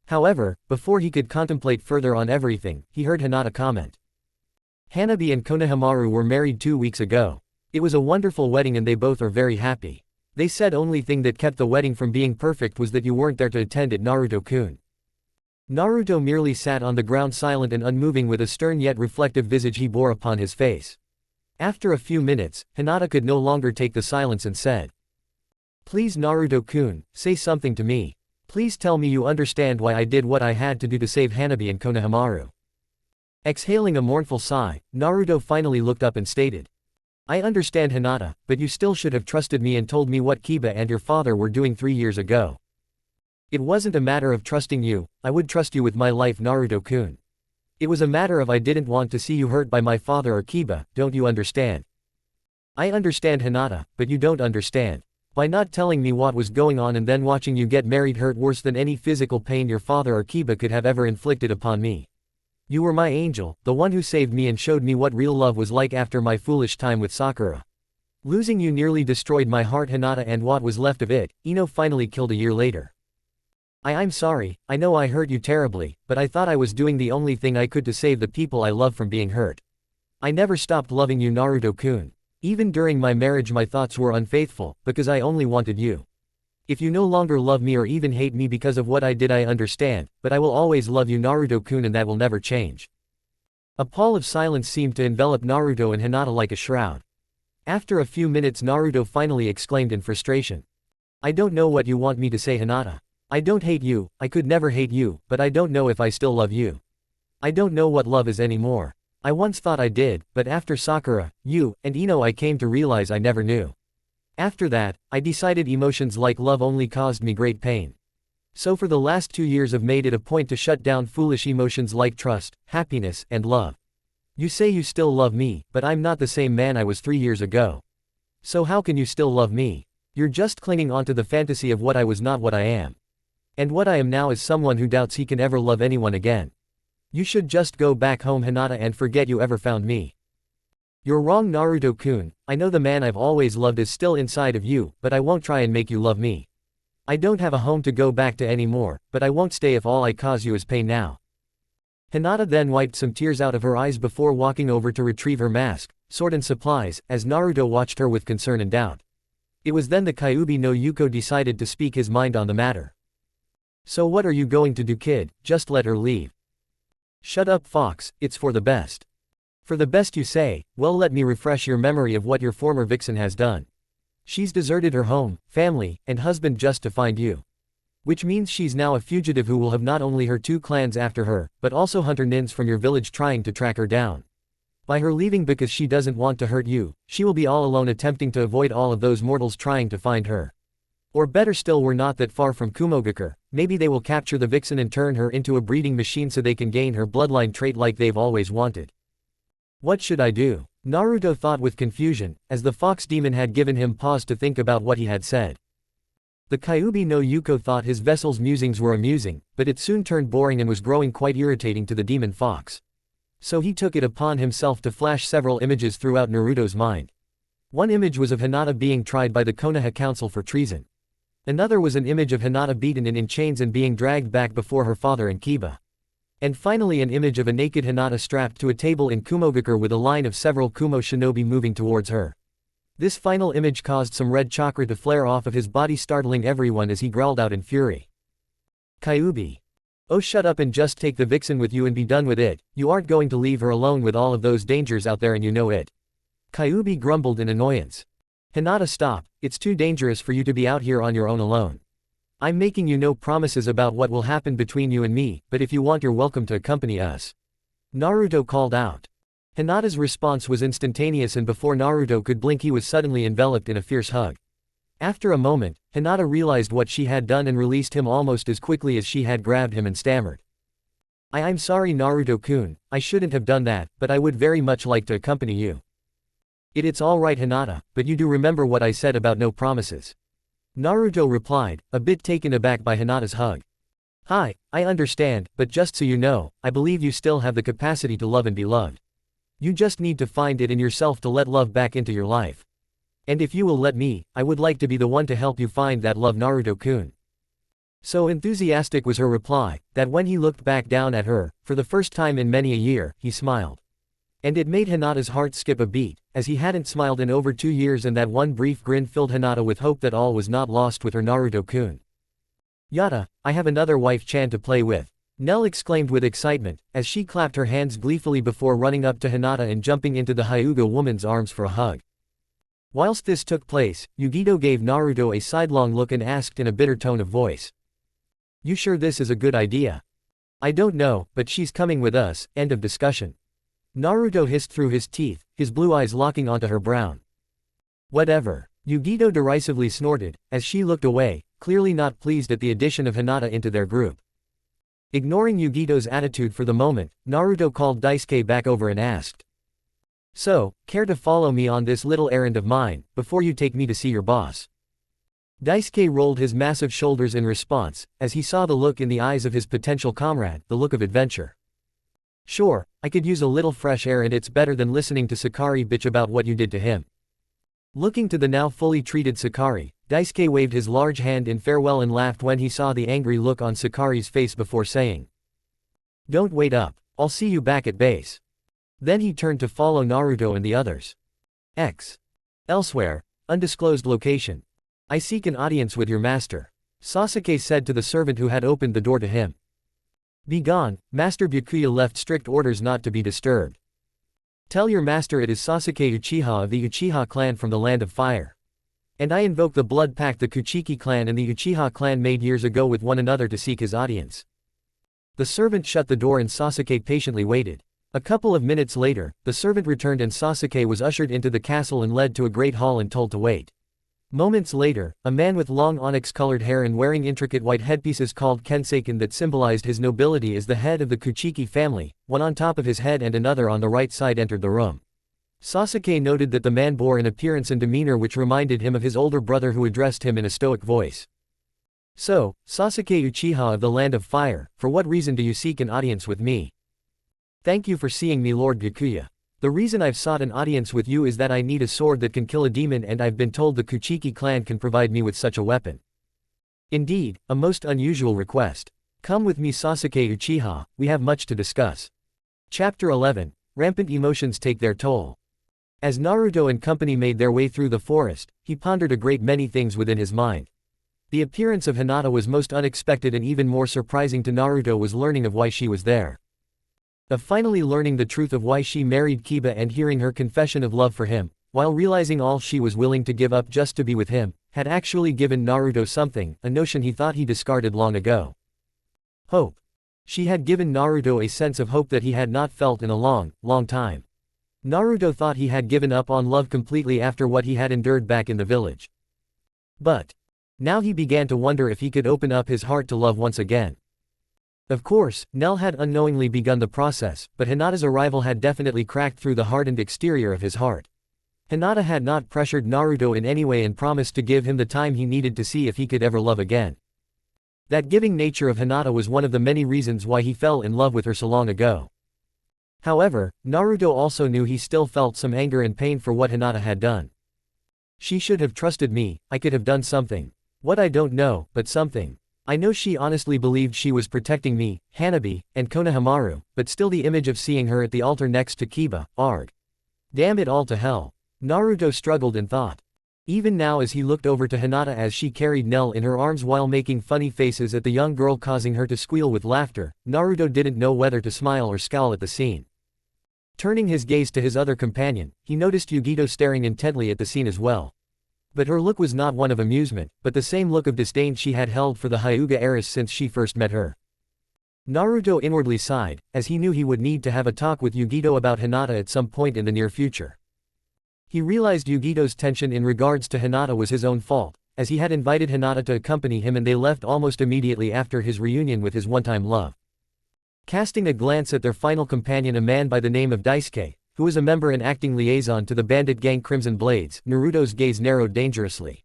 However, before he could contemplate further on everything, he heard Hinata comment. Hanabi and Konohamaru were married 2 weeks ago. It was a wonderful wedding and they both are very happy. They said only thing that kept the wedding from being perfect was that you weren't there to attend it, Naruto-kun. Naruto merely sat on the ground silent and unmoving with a stern yet reflective visage he bore upon his face. After a few minutes, Hinata could no longer take the silence and said. Please, Naruto-kun, say something to me. Please tell me you understand why I did what I had to do to save Hanabi and Konohamaru. Exhaling a mournful sigh, Naruto finally looked up and stated. I understand, Hinata, but you still should have trusted me and told me what Kiba and your father were doing 3 years ago. It wasn't a matter of trusting you, I would trust you with my life, Naruto-kun. It was a matter of I didn't want to see you hurt by my father or Kiba, don't you understand? I understand, Hinata, but you don't understand. By not telling me what was going on and then watching you get married hurt worse than any physical pain your father or Kiba could have ever inflicted upon me. You were my angel, the one who saved me and showed me what real love was like after my foolish time with Sakura. Losing you nearly destroyed my heart, Hinata, and what was left of it, Ino finally killed a year later. I'm sorry, I know I hurt you terribly, but I thought I was doing the only thing I could to save the people I love from being hurt. I never stopped loving you, Naruto-kun. Even during my marriage my thoughts were unfaithful, because I only wanted you. If you no longer love me or even hate me because of what I did, I understand, but I will always love you, Naruto-kun, and that will never change. A pall of silence seemed to envelop Naruto and Hinata like a shroud. After a few minutes Naruto finally exclaimed in frustration. I don't know what you want me to say, Hinata. I don't hate you, I could never hate you, but I don't know if I still love you. I don't know what love is anymore. I once thought I did, but after Sakura, you, and Ino I came to realize I never knew. After that, I decided emotions like love only caused me great pain. So for the last 2 years I've made it a point to shut down foolish emotions like trust, happiness, and love. You say you still love me, but I'm not the same man I was 3 years ago. So how can you still love me? You're just clinging onto the fantasy of what I was, not what I am. And what I am now is someone who doubts he can ever love anyone again. You should just go back home, Hinata, and forget you ever found me. You're wrong, Naruto-kun. I know the man I've always loved is still inside of you, but I won't try and make you love me. I don't have a home to go back to anymore, but I won't stay if all I cause you is pain now. Hinata then wiped some tears out of her eyes before walking over to retrieve her mask, sword and supplies, as Naruto watched her with concern and doubt. It was then the Kyuubi no Yuko decided to speak his mind on the matter. So what are you going to do, kid? Just let her leave. Shut up, Fox, it's for the best. For the best, you say? Well, let me refresh your memory of what your former vixen has done. She's deserted her home, family, and husband just to find you. Which means she's now a fugitive who will have not only her 2 clans after her, but also hunter nins from your village trying to track her down. By her leaving because she doesn't want to hurt you, she will be all alone attempting to avoid all of those mortals trying to find her. Or better still, we're not that far from Kumogakure, maybe they will capture the vixen and turn her into a breeding machine so they can gain her bloodline trait like they've always wanted. What should I do? Naruto thought with confusion, as the fox demon had given him pause to think about what he had said. The Kyuubi no Yuko thought his vessel's musings were amusing, but it soon turned boring and was growing quite irritating to the demon fox. So he took it upon himself to flash several images throughout Naruto's mind. One image was of Hinata being tried by the Konoha Council for treason. Another was an image of Hinata beaten in chains and being dragged back before her father and Kiba. And finally an image of a naked Hinata strapped to a table in Kumogakure with a line of several Kumo shinobi moving towards her. This final image caused some red chakra to flare off of his body, startling everyone as he growled out in fury. Kyuubi. Oh, shut up and just take the vixen with you and be done with it, you aren't going to leave her alone with all of those dangers out there and you know it. Kyuubi grumbled in annoyance. Hinata, stop, it's too dangerous for you to be out here on your own alone. I'm making you no promises about what will happen between you and me, but if you want you're welcome to accompany us. Naruto called out. Hinata's response was instantaneous and before Naruto could blink he was suddenly enveloped in a fierce hug. After a moment, Hinata realized what she had done and released him almost as quickly as she had grabbed him and stammered. I'm sorry, Naruto-kun, I shouldn't have done that, but I would very much like to accompany you. It's all right, Hinata, but you do remember what I said about no promises. Naruto replied, a bit taken aback by Hinata's hug. Hi, I understand, but just so you know, I believe you still have the capacity to love and be loved. You just need to find it in yourself to let love back into your life. And if you will let me, I would like to be the one to help you find that love, Naruto-kun. So enthusiastic was her reply, that when he looked back down at her, for the first time in many a year, he smiled. And it made Hinata's heart skip a beat, as he hadn't smiled in over 2 years, and that one brief grin filled Hinata with hope that all was not lost with her Naruto-kun. Yata, I have another wife-chan to play with, Nell exclaimed with excitement, as she clapped her hands gleefully before running up to Hinata and jumping into the Hyuga woman's arms for a hug. Whilst this took place, Yugito gave Naruto a sidelong look and asked in a bitter tone of voice. You sure this is a good idea? I don't know, but she's coming with us, end of discussion. Naruto hissed through his teeth, his blue eyes locking onto her brown. Whatever. Yugito derisively snorted, as she looked away, clearly not pleased at the addition of Hinata into their group. Ignoring Yugito's attitude for the moment, Naruto called Daisuke back over and asked. So, care to follow me on this little errand of mine, before you take me to see your boss? Daisuke rolled his massive shoulders in response, as he saw the look in the eyes of his potential comrade, the look of adventure. Sure, I could use a little fresh air and it's better than listening to Sakari bitch about what you did to him. Looking to the now fully treated Sakari, Daisuke waved his large hand in farewell and laughed when he saw the angry look on Sakari's face before saying. Don't wait up, I'll see you back at base. Then he turned to follow Naruto and the others. Elsewhere, undisclosed location. I seek an audience with your master, Sasuke said to the servant who had opened the door to him. Be gone, Master Byakuya left strict orders not to be disturbed. Tell your master it is Sasuke Uchiha of the Uchiha clan from the Land of Fire. And I invoke the blood pact the Kuchiki clan and the Uchiha clan made years ago with one another to seek his audience. The servant shut the door and Sasuke patiently waited. A couple of minutes later, the servant returned and Sasuke was ushered into the castle and led to a great hall and told to wait. Moments later, a man with long onyx-colored hair and wearing intricate white headpieces called Kenseiken that symbolized his nobility as the head of the Kuchiki family, one on top of his head and another on the right side entered the room. Sasuke noted that the man bore an appearance and demeanor which reminded him of his older brother who addressed him in a stoic voice. So, Sasuke Uchiha of the Land of Fire, for what reason do you seek an audience with me? Thank you for seeing me, Lord Byakuya. The reason I've sought an audience with you is that I need a sword that can kill a demon and I've been told the Kuchiki clan can provide me with such a weapon. Indeed, a most unusual request. Come with me Sasuke Uchiha, we have much to discuss. Chapter 11, Rampant Emotions Take Their Toll. As Naruto and company made their way through the forest, he pondered a great many things within his mind. The appearance of Hinata was most unexpected and even more surprising to Naruto was learning of why she was there. Of finally learning the truth of why she married Kiba and hearing her confession of love for him, while realizing all she was willing to give up just to be with him, had actually given Naruto something, a notion he thought he discarded long ago. Hope. She had given Naruto a sense of hope that he had not felt in a long, long time. Naruto thought he had given up on love completely after what he had endured back in the village. But now he began to wonder if he could open up his heart to love once again. Of course, Nell had unknowingly begun the process, but Hinata's arrival had definitely cracked through the hardened exterior of his heart. Hinata had not pressured Naruto in any way and promised to give him the time he needed to see if he could ever love again. That giving nature of Hinata was one of the many reasons why he fell in love with her so long ago. However, Naruto also knew he still felt some anger and pain for what Hinata had done. She should have trusted me, I could have done something. What I don't know, but something. I know she honestly believed she was protecting me, Hanabi, and Konohamaru, but still the image of seeing her at the altar next to Kiba, arg. Damn it all to hell. Naruto struggled and thought. Even now as he looked over to Hinata as she carried Nell in her arms while making funny faces at the young girl causing her to squeal with laughter, Naruto didn't know whether to smile or scowl at the scene. Turning his gaze to his other companion, he noticed Yugito staring intently at the scene as well. But her look was not one of amusement, but the same look of disdain she had held for the Hyuga heiress since she first met her. Naruto inwardly sighed, as he knew he would need to have a talk with Yugito about Hinata at some point in the near future. He realized Yugito's tension in regards to Hinata was his own fault, as he had invited Hinata to accompany him and they left almost immediately after his reunion with his one-time love. Casting a glance at their final companion, a man by the name of Daisuke, who was a member and acting liaison to the bandit gang Crimson Blades, Naruto's gaze narrowed dangerously.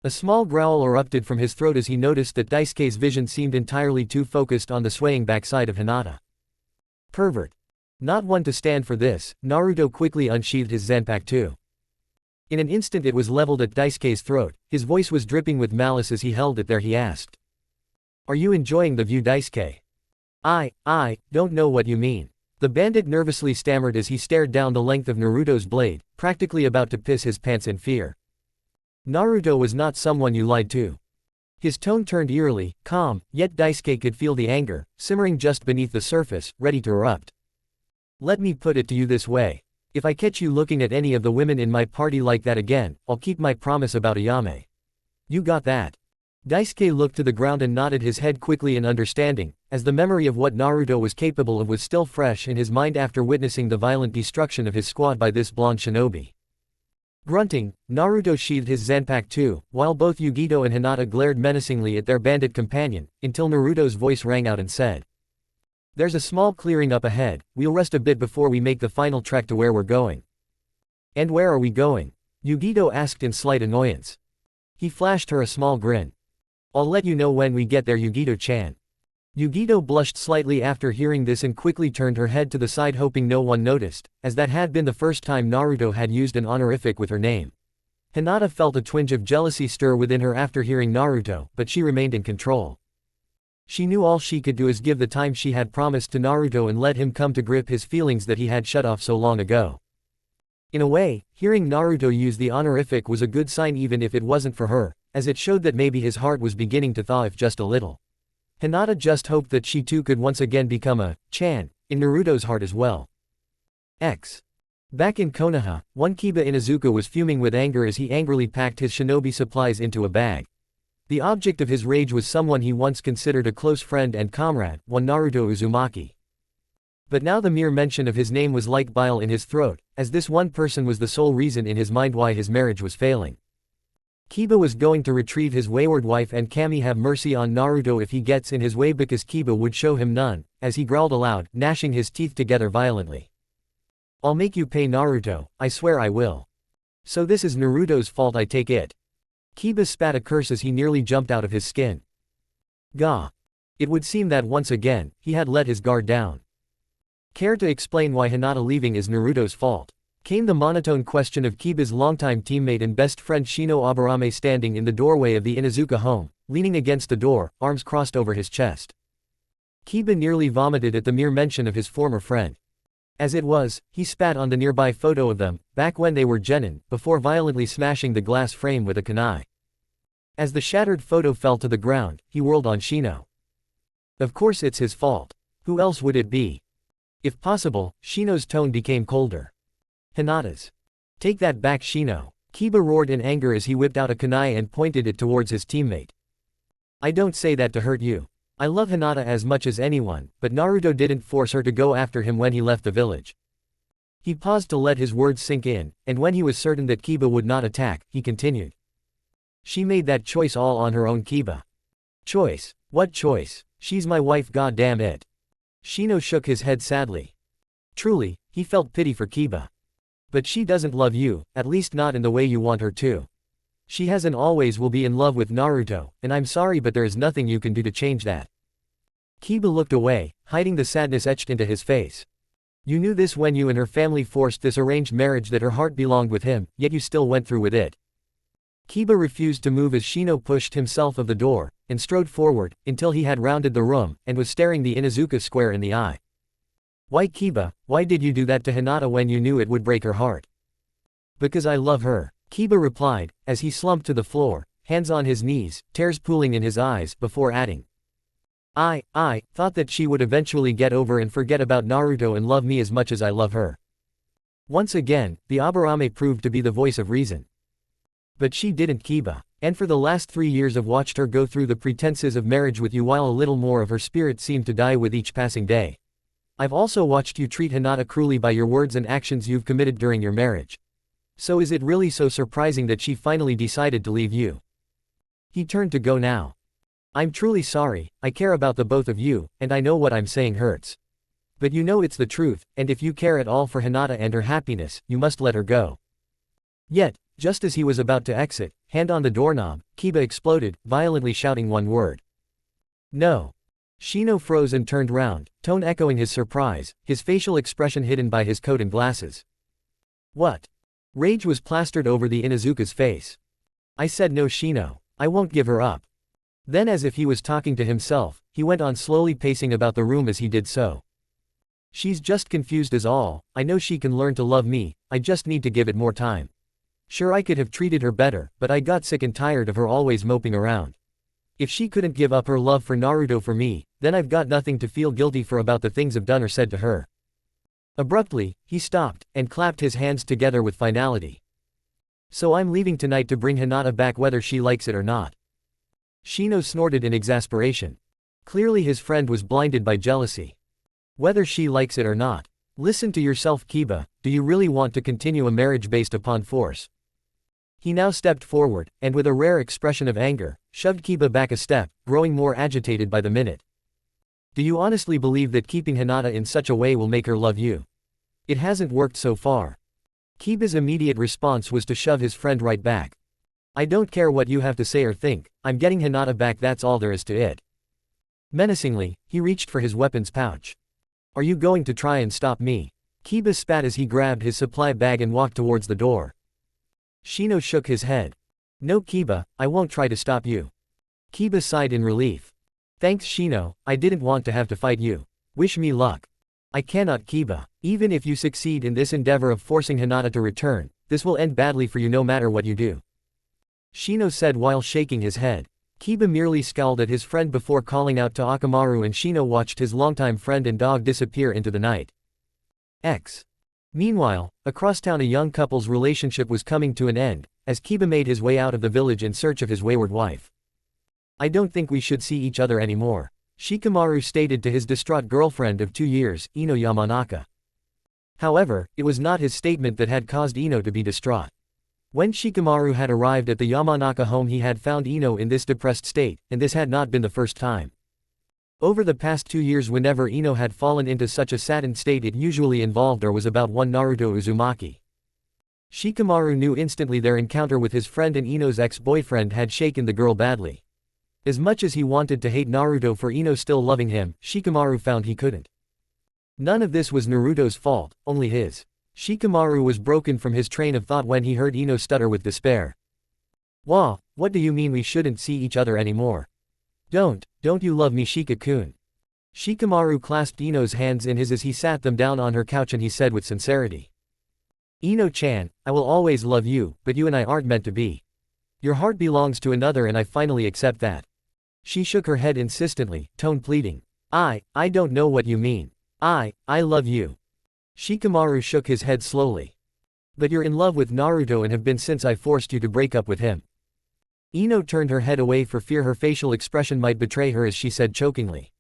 A small growl erupted from his throat as he noticed that Daisuke's vision seemed entirely too focused on the swaying backside of Hinata. Pervert. Not one to stand for this, Naruto quickly unsheathed his Zanpakuto. In an instant it was leveled at Daisuke's throat, his voice was dripping with malice as he held it there. He asked. Are you enjoying the view, Daisuke? I don't know what you mean. The bandit nervously stammered as he stared down the length of Naruto's blade, practically about to piss his pants in fear. Naruto was not someone you lied to. His tone turned eerily, calm, yet Daisuke could feel the anger, simmering just beneath the surface, ready to erupt. Let me put it to you this way. If I catch you looking at any of the women in my party like that again, I'll keep my promise about Ayame. You got that? Daisuke looked to the ground and nodded his head quickly in understanding, as the memory of what Naruto was capable of was still fresh in his mind after witnessing the violent destruction of his squad by this blonde shinobi. Grunting, Naruto sheathed his Zanpakuto too, while both Yugito and Hinata glared menacingly at their bandit companion, until Naruto's voice rang out and said, "There's a small clearing up ahead, we'll rest a bit before we make the final trek to where we're going." "And where are we going?" Yugito asked in slight annoyance. He flashed her a small grin. "I'll let you know when we get there, Yugito-chan." Yugito blushed slightly after hearing this and quickly turned her head to the side, hoping no one noticed, as that had been the first time Naruto had used an honorific with her name. Hinata felt a twinge of jealousy stir within her after hearing Naruto, but she remained in control. She knew all she could do is give the time she had promised to Naruto and let him come to grip his feelings that he had shut off so long ago. In a way, hearing Naruto use the honorific was a good sign even if it wasn't for her, as it showed that maybe his heart was beginning to thaw if just a little. Hinata just hoped that she too could once again become a chan in Naruto's heart as well. Back in Konoha, one Kiba Inuzuka was fuming with anger as he angrily packed his shinobi supplies into a bag. The object of his rage was someone he once considered a close friend and comrade, one Naruto Uzumaki. But now the mere mention of his name was like bile in his throat, as this one person was the sole reason in his mind why his marriage was failing. Kiba was going to retrieve his wayward wife and Kami have mercy on Naruto if he gets in his way, because Kiba would show him none, as he growled aloud, gnashing his teeth together violently. "I'll make you pay, Naruto, I swear I will. So this is Naruto's fault, I take it." Kiba spat a curse as he nearly jumped out of his skin. Gah. It would seem that once again, he had let his guard down. "Care to explain why Hinata leaving is Naruto's fault?" Came the monotone question of Kiba's longtime teammate and best friend Shino Aburame, standing in the doorway of the Inuzuka home, leaning against the door, arms crossed over his chest. Kiba nearly vomited at the mere mention of his former friend. As it was, he spat on the nearby photo of them, back when they were genin, before violently smashing the glass frame with a kunai. As the shattered photo fell to the ground, he whirled on Shino. "Of course it's his fault. Who else would it be?" If possible, Shino's tone became colder. "Hinata's. Take that back, Shino." Kiba roared in anger as he whipped out a kunai and pointed it towards his teammate. "I don't say that to hurt you. I love Hinata as much as anyone, but Naruto didn't force her to go after him when he left the village." He paused to let his words sink in, and when he was certain that Kiba would not attack, he continued. "She made that choice all on her own, Kiba." "Choice? What choice? She's my wife, god damn it." Shino shook his head sadly. Truly, he felt pity for Kiba. "But she doesn't love you, at least not in the way you want her to. She has and always will be in love with Naruto, and I'm sorry but there is nothing you can do to change that." Kiba looked away, hiding the sadness etched into his face. "You knew this when you and her family forced this arranged marriage, that her heart belonged with him, yet you still went through with it." Kiba refused to move as Shino pushed himself of the door, and strode forward, until he had rounded the room, and was staring the Inuzuka square in the eye. "Why, Kiba, why did you do that to Hinata when you knew it would break her heart?" "Because I love her," Kiba replied, as he slumped to the floor, hands on his knees, tears pooling in his eyes, before adding. I thought that she would eventually get over and forget about Naruto and love me as much as I love her." Once again, the Aburame proved to be the voice of reason. "But she didn't, Kiba. And for the last 3 years I've watched her go through the pretenses of marriage with you, while a little more of her spirit seemed to die with each passing day. I've also watched you treat Hinata cruelly by your words and actions you've committed during your marriage. So is it really so surprising that she finally decided to leave you?" He turned to go now. "I'm truly sorry, I care about the both of you, and I know what I'm saying hurts. But you know it's the truth, and if you care at all for Hinata and her happiness, you must let her go." Yet, just as he was about to exit, hand on the doorknob, Kiba exploded, violently shouting one word. "No." Shino froze and turned round, tone echoing his surprise, his facial expression hidden by his coat and glasses. "What?" Rage was plastered over the Inuzuka's face. "I said no, Shino. I won't give her up." Then, as if he was talking to himself, he went on, slowly pacing about the room as he did so. "She's just confused is all. I know she can learn to love me, I just need to give it more time. Sure, I could have treated her better, but I got sick and tired of her always moping around. If she couldn't give up her love for Naruto for me, then I've got nothing to feel guilty for about the things I've done or said to her." Abruptly, he stopped, and clapped his hands together with finality. "So I'm leaving tonight to bring Hinata back whether she likes it or not." Shino snorted in exasperation. Clearly his friend was blinded by jealousy. "Whether she likes it or not. Listen to yourself, Kiba, do you really want to continue a marriage based upon force? He now stepped forward, and with a rare expression of anger, shoved Kiba back a step, growing more agitated by the minute. Do you honestly believe that keeping Hinata in such a way will make her love you? It hasn't worked so far. Kiba's immediate response was to shove his friend right back. I don't care what you have to say or think, I'm getting Hinata back, that's all there is to it. Menacingly, he reached for his weapons pouch. Are you going to try and stop me? Kiba spat as he grabbed his supply bag and walked towards the door. Shino shook his head. No Kiba, I won't try to stop you. Kiba sighed in relief. Thanks Shino, I didn't want to have to fight you. Wish me luck. I cannot Kiba. Even if you succeed in this endeavor of forcing Hinata to return, this will end badly for you no matter what you do. Shino said while shaking his head. Kiba merely scowled at his friend before calling out to Akamaru, and Shino watched his longtime friend and dog disappear into the night. Meanwhile, across town a young couple's relationship was coming to an end, as Kiba made his way out of the village in search of his wayward wife. I don't think we should see each other anymore, Shikamaru stated to his distraught girlfriend of 2 years, Ino Yamanaka. However, it was not his statement that had caused Ino to be distraught. When Shikamaru had arrived at the Yamanaka home, he had found Ino in this depressed state, and this had not been the first time. Over the past 2 years, whenever Ino had fallen into such a saddened state, it usually involved or was about one Naruto Uzumaki. Shikamaru knew instantly their encounter with his friend and Ino's ex-boyfriend had shaken the girl badly. As much as he wanted to hate Naruto for Ino still loving him, Shikamaru found he couldn't. None of this was Naruto's fault, only his. Shikamaru was broken from his train of thought when he heard Ino stutter with despair. Wah, what do you mean we shouldn't see each other anymore? Don't you love me, Shika-kun? Shikamaru clasped Ino's hands in his as he sat them down on her couch, and he said with sincerity. Ino-chan, I will always love you, but you and I aren't meant to be. Your heart belongs to another and I finally accept that. She shook her head insistently, tone pleading. I don't know what you mean. I love you. Shikamaru shook his head slowly. But you're in love with Naruto and have been since I forced you to break up with him. Ino turned her head away for fear her facial expression might betray her as she said chokingly.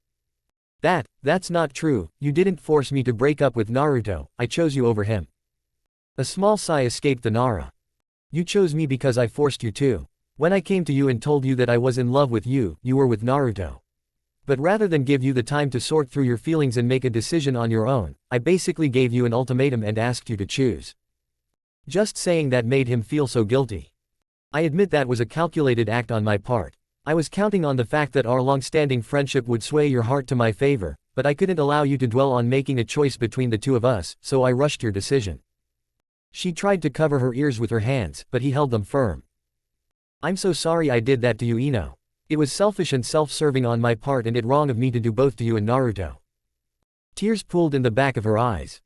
That's not true, you didn't force me to break up with Naruto, I chose you over him. A small sigh escaped the Nara. You chose me because I forced you to. When I came to you and told you that I was in love with you, you were with Naruto. But rather than give you the time to sort through your feelings and make a decision on your own, I basically gave you an ultimatum and asked you to choose. Just saying that made him feel so guilty. I admit that was a calculated act on my part. I was counting on the fact that our long-standing friendship would sway your heart to my favor, but I couldn't allow you to dwell on making a choice between the two of us, so I rushed your decision. She tried to cover her ears with her hands, but he held them firm. I'm so sorry I did that to you, Ino. It was selfish and self-serving on my part, and it wrong of me to do both to you and Naruto. Tears pooled in the back of her eyes.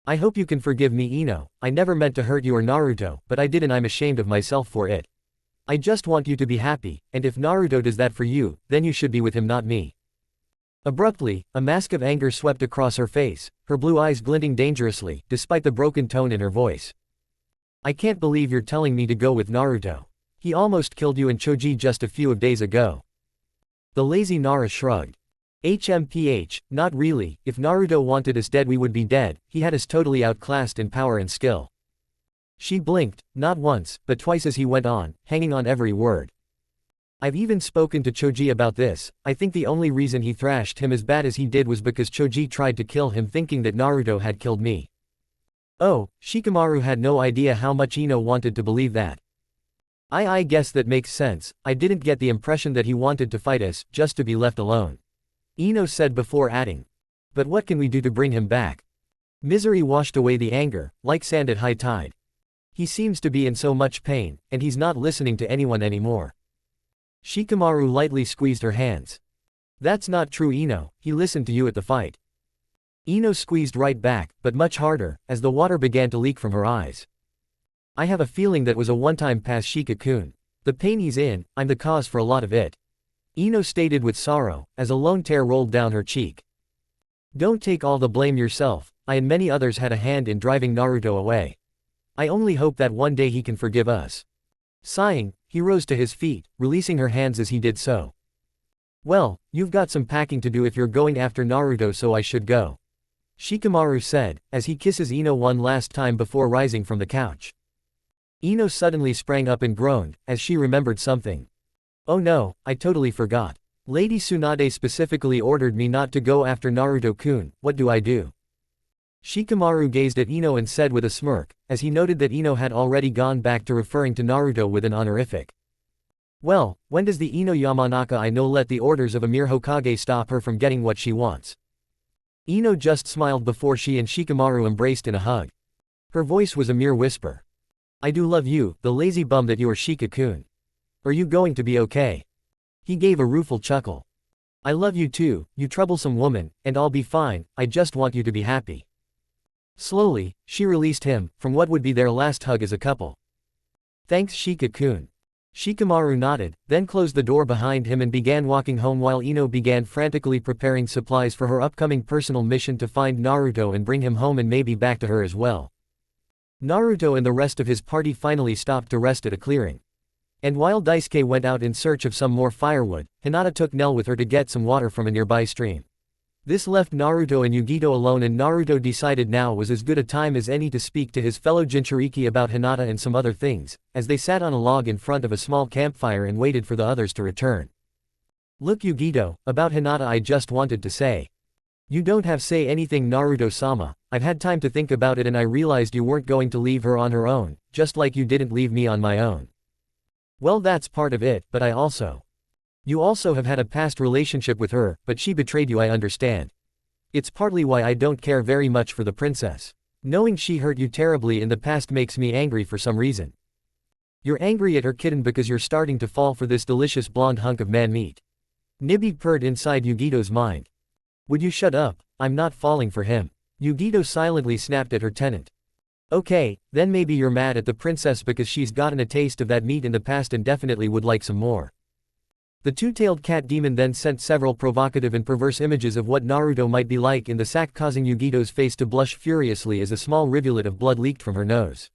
I hope you can forgive me, Ino. I never meant to hurt you or Naruto, but I did, and I'm ashamed of myself for it. I just want you to be happy, and if Naruto does that for you, then you should be with him, not me. Abruptly, a mask of anger swept across her face, her blue eyes glinting dangerously, despite the broken tone in her voice. I can't believe you're telling me to go with Naruto. He almost killed you and Choji just a few days ago. The lazy Nara shrugged. HMPH, not really, if Naruto wanted us dead we would be dead, he had us totally outclassed in power and skill. She blinked, not once, but twice as he went on, hanging on every word. I've even spoken to Choji about this. I think the only reason he thrashed him as bad as he did was because Choji tried to kill him thinking that Naruto had killed me. Oh, Shikamaru had no idea how much Ino wanted to believe that. I guess that makes sense. I didn't get the impression that he wanted to fight us, just to be left alone. Ino said before adding. But what can we do to bring him back? Misery washed away the anger, like sand at high tide. He seems to be in so much pain, and he's not listening to anyone anymore. Shikamaru lightly squeezed her hands. That's not true, Ino, he listened to you at the fight. Ino squeezed right back, but much harder, as the water began to leak from her eyes. I have a feeling that was a one-time pass, Shika-kun. The pain he's in, I'm the cause for a lot of it. Ino stated with sorrow, as a lone tear rolled down her cheek. Don't take all the blame yourself, I and many others had a hand in driving Naruto away. I only hope that one day he can forgive us. Sighing, he rose to his feet, releasing her hands as he did so. Well, you've got some packing to do if you're going after Naruto, so I should go. Shikamaru said, as he kisses Ino one last time before rising from the couch. Ino suddenly sprang up and groaned, as she remembered something. Oh no, I totally forgot. Lady Tsunade specifically ordered me not to go after Naruto-kun, what do I do? Shikamaru gazed at Ino and said with a smirk, as he noted that Ino had already gone back to referring to Naruto with an honorific. Well, when does the Ino Yamanaka I know let the orders of a mere Hokage stop her from getting what she wants? Ino just smiled before she and Shikamaru embraced in a hug. Her voice was a mere whisper. I do love you, the lazy bum that you are, Shika-kun. Are you going to be okay? He gave a rueful chuckle. I love you too, you troublesome woman, and I'll be fine, I just want you to be happy. Slowly, she released him, from what would be their last hug as a couple. Thanks Shika-kun. Shikamaru nodded, then closed the door behind him and began walking home while Ino began frantically preparing supplies for her upcoming personal mission to find Naruto and bring him home and maybe back to her as well. Naruto and the rest of his party finally stopped to rest at a clearing. And while Daisuke went out in search of some more firewood, Hinata took Nell with her to get some water from a nearby stream. This left Naruto and Yugito alone, and Naruto decided now was as good a time as any to speak to his fellow Jinchuriki about Hinata and some other things, as they sat on a log in front of a small campfire and waited for the others to return. Look Yugito, about Hinata I just wanted to say. You don't have say anything Naruto-sama, I've had time to think about it and I realized you weren't going to leave her on her own, just like you didn't leave me on my own. Well that's part of it, but You also have had a past relationship with her, but she betrayed you, I understand. It's partly why I don't care very much for the princess. Knowing she hurt you terribly in the past makes me angry for some reason. You're angry at her kitten because you're starting to fall for this delicious blonde hunk of man meat. Nibby purred inside Yugito's mind. Would you shut up, I'm not falling for him. Yugito silently snapped at her tenant. Okay, then maybe you're mad at the princess because she's gotten a taste of that meat in the past and definitely would like some more. The two-tailed cat demon then sent several provocative and perverse images of what Naruto might be like in the sack, causing Yugito's face to blush furiously as a small rivulet of blood leaked from her nose.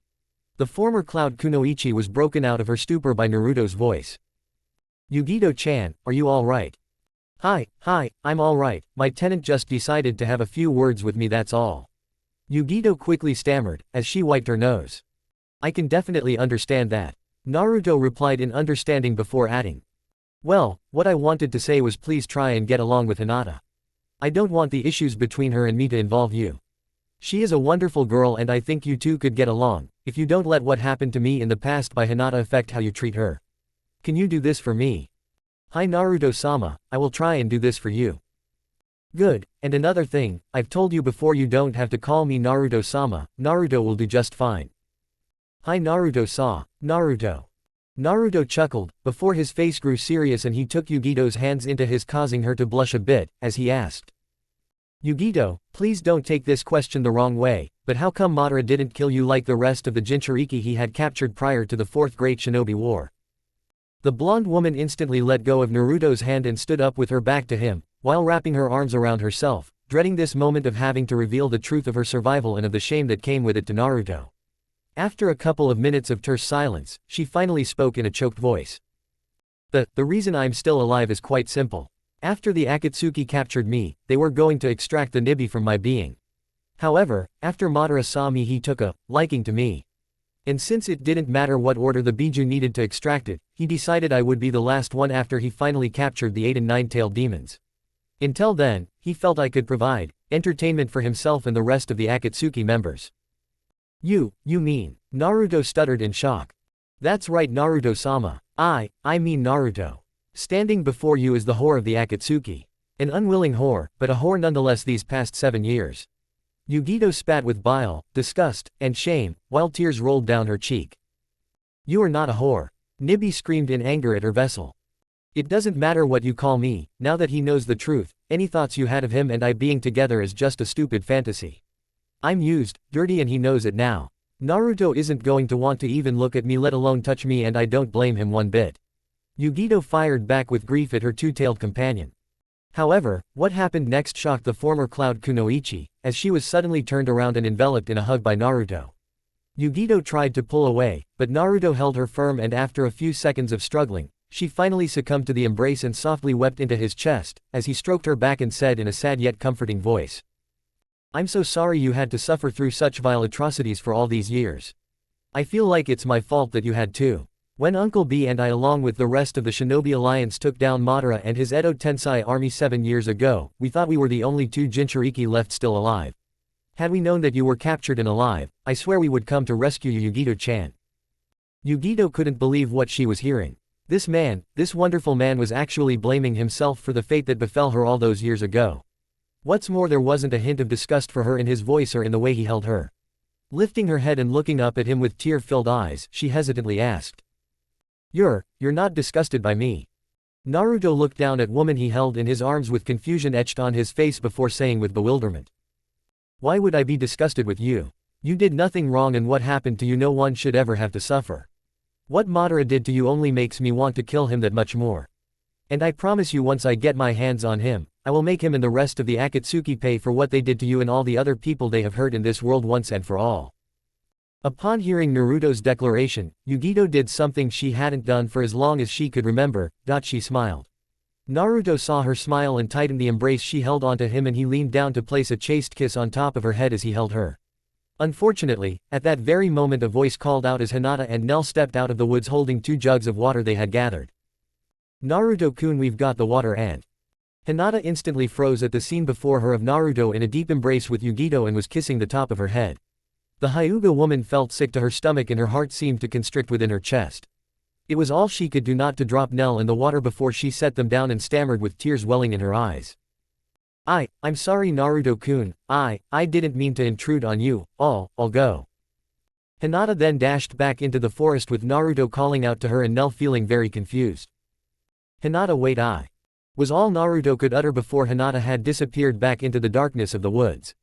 The former Cloud Kunoichi was broken out of her stupor by Naruto's voice. Yugito-chan, are you alright? Hi, I'm alright, my tenant just decided to have a few words with me, that's all. Yugito quickly stammered, as she wiped her nose. I can definitely understand that. Naruto replied in understanding before adding. Well, what I wanted to say was please try and get along with Hinata. I don't want the issues between her and me to involve you. She is a wonderful girl and I think you two could get along, if you don't let what happened to me in the past by Hinata affect how you treat her. Can you do this for me? Hi Naruto-sama, I will try and do this for you. Good, and another thing, I've told you before you don't have to call me Naruto-sama, Naruto will do just fine. Hi Naruto-sa, Naruto. Naruto chuckled, before his face grew serious and he took Yugito's hands into his, causing her to blush a bit, as he asked. Yugito, please don't take this question the wrong way, but how come Madara didn't kill you like the rest of the Jinchuriki he had captured prior to the Fourth Great Shinobi War? The blonde woman instantly let go of Naruto's hand and stood up with her back to him, while wrapping her arms around herself, dreading this moment of having to reveal the truth of her survival and of the shame that came with it to Naruto. After a couple of minutes of terse silence, she finally spoke in a choked voice. The reason I'm still alive is quite simple. After the Akatsuki captured me, they were going to extract the Nibi from my being. However, after Madara saw me he took a liking to me. And since it didn't matter what order the Biju needed to extract it, he decided I would be the last one after he finally captured the 8 and 9-tailed demons. Until then, he felt I could provide entertainment for himself and the rest of the Akatsuki members. You mean? Naruto stuttered in shock. That's right Naruto-sama, I mean Naruto. Standing before you is the whore of the Akatsuki. An unwilling whore, but a whore nonetheless these past 7 years. Yugito spat with bile, disgust, and shame, while tears rolled down her cheek. You are not a whore. Nibi screamed in anger at her vessel. It doesn't matter what you call me, now that he knows the truth, any thoughts you had of him and I being together is just a stupid fantasy. I'm used, dirty and he knows it now. Naruto isn't going to want to even look at me let alone touch me and I don't blame him one bit. Yugito fired back with grief at her two-tailed companion. However, what happened next shocked the former Cloud Kunoichi, as she was suddenly turned around and enveloped in a hug by Naruto. Yugito tried to pull away, but Naruto held her firm and after a few seconds of struggling, she finally succumbed to the embrace and softly wept into his chest, as he stroked her back and said in a sad yet comforting voice. I'm so sorry you had to suffer through such vile atrocities for all these years. I feel like it's my fault that you had to. When Uncle B and I along with the rest of the Shinobi Alliance took down Madara and his Edo Tensei army 7 years ago, we thought we were the only 2 Jinchuriki left still alive. Had we known that you were captured and alive, I swear we would come to rescue you, Yugito-chan. Yugito couldn't believe what she was hearing. This man, this wonderful man, was actually blaming himself for the fate that befell her all those years ago. What's more, there wasn't a hint of disgust for her in his voice or in the way he held her. Lifting her head and looking up at him with tear-filled eyes, she hesitantly asked. You're not disgusted by me. Naruto looked down at woman he held in his arms with confusion etched on his face before saying with bewilderment. Why would I be disgusted with you? You did nothing wrong, and what happened to you no one should ever have to suffer. What Madara did to you only makes me want to kill him that much more. And I promise you, once I get my hands on him, I will make him and the rest of the Akatsuki pay for what they did to you and all the other people they have hurt in this world once and for all. Upon hearing Naruto's declaration, Yugito did something she hadn't done for as long as she could remember. She smiled. Naruto saw her smile and tightened the embrace she held onto him, and he leaned down to place a chaste kiss on top of her head as he held her. Unfortunately, at that very moment a voice called out as Hinata and Nell stepped out of the woods holding 2 jugs of water they had gathered. Naruto-kun, we've got the water. And Hinata instantly froze at the scene before her of Naruto in a deep embrace with Yugito and was kissing the top of her head. The Hyuga woman felt sick to her stomach and her heart seemed to constrict within her chest. It was all she could do not to drop Nell in the water before she set them down and stammered with tears welling in her eyes. I'm sorry, Naruto-kun, I didn't mean to intrude on you, I'll go. Hinata then dashed back into the forest with Naruto calling out to her and Nell feeling very confused. Hinata, wait, was all Naruto could utter before Hinata had disappeared back into the darkness of the woods.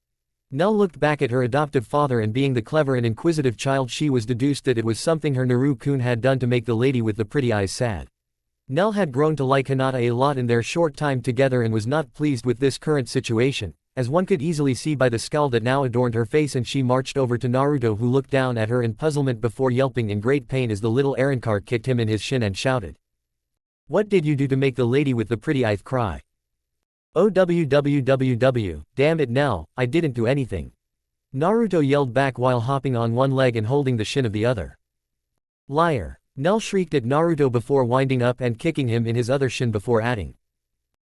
Nell looked back at her adoptive father, and being the clever and inquisitive child she was, deduced that it was something her Naru-kun had done to make the lady with the pretty eyes sad. Nell had grown to like Hinata a lot in their short time together and was not pleased with this current situation, as one could easily see by the scowl that now adorned her face, and she marched over to Naruto, who looked down at her in puzzlement before yelping in great pain as the little Arankar kicked him in his shin and shouted. What did you do to make the lady with the pretty eyes cry? OWWWW, damn it Nell, I didn't do anything. Naruto yelled back while hopping on one leg and holding the shin of the other. Liar. Nell shrieked at Naruto before winding up and kicking him in his other shin before adding.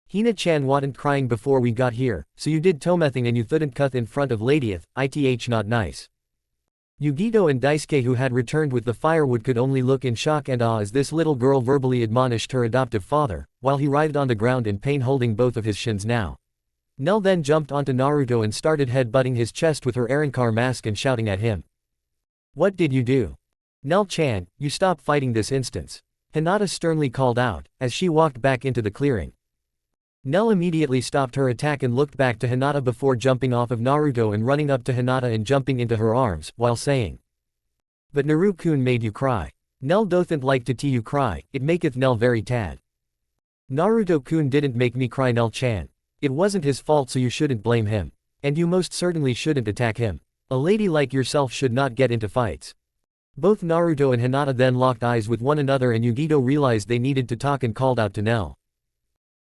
Hina-chan wasn't crying before we got here, so you did tomething and you thouldn't cuth in front of ladyeth, ith not nice. Yugito and Daisuke, who had returned with the firewood, could only look in shock and awe as this little girl verbally admonished her adoptive father, while he writhed on the ground in pain holding both of his shins now. Nell then jumped onto Naruto and started head-butting his chest with her Arankar mask and shouting at him. What did you do? Nell-chan, you stop fighting this instant. Hinata sternly called out, as she walked back into the clearing. Nell immediately stopped her attack and looked back to Hinata before jumping off of Naruto and running up to Hinata and jumping into her arms, while saying. But Naru-kun made you cry. Nell dothn't like to see you cry, it maketh Nell very tad. Naruto-kun didn't make me cry, Nell-chan. It wasn't his fault, so you shouldn't blame him. And you most certainly shouldn't attack him. A lady like yourself should not get into fights. Both Naruto and Hinata then locked eyes with one another, and Yugito realized they needed to talk and called out to Nell.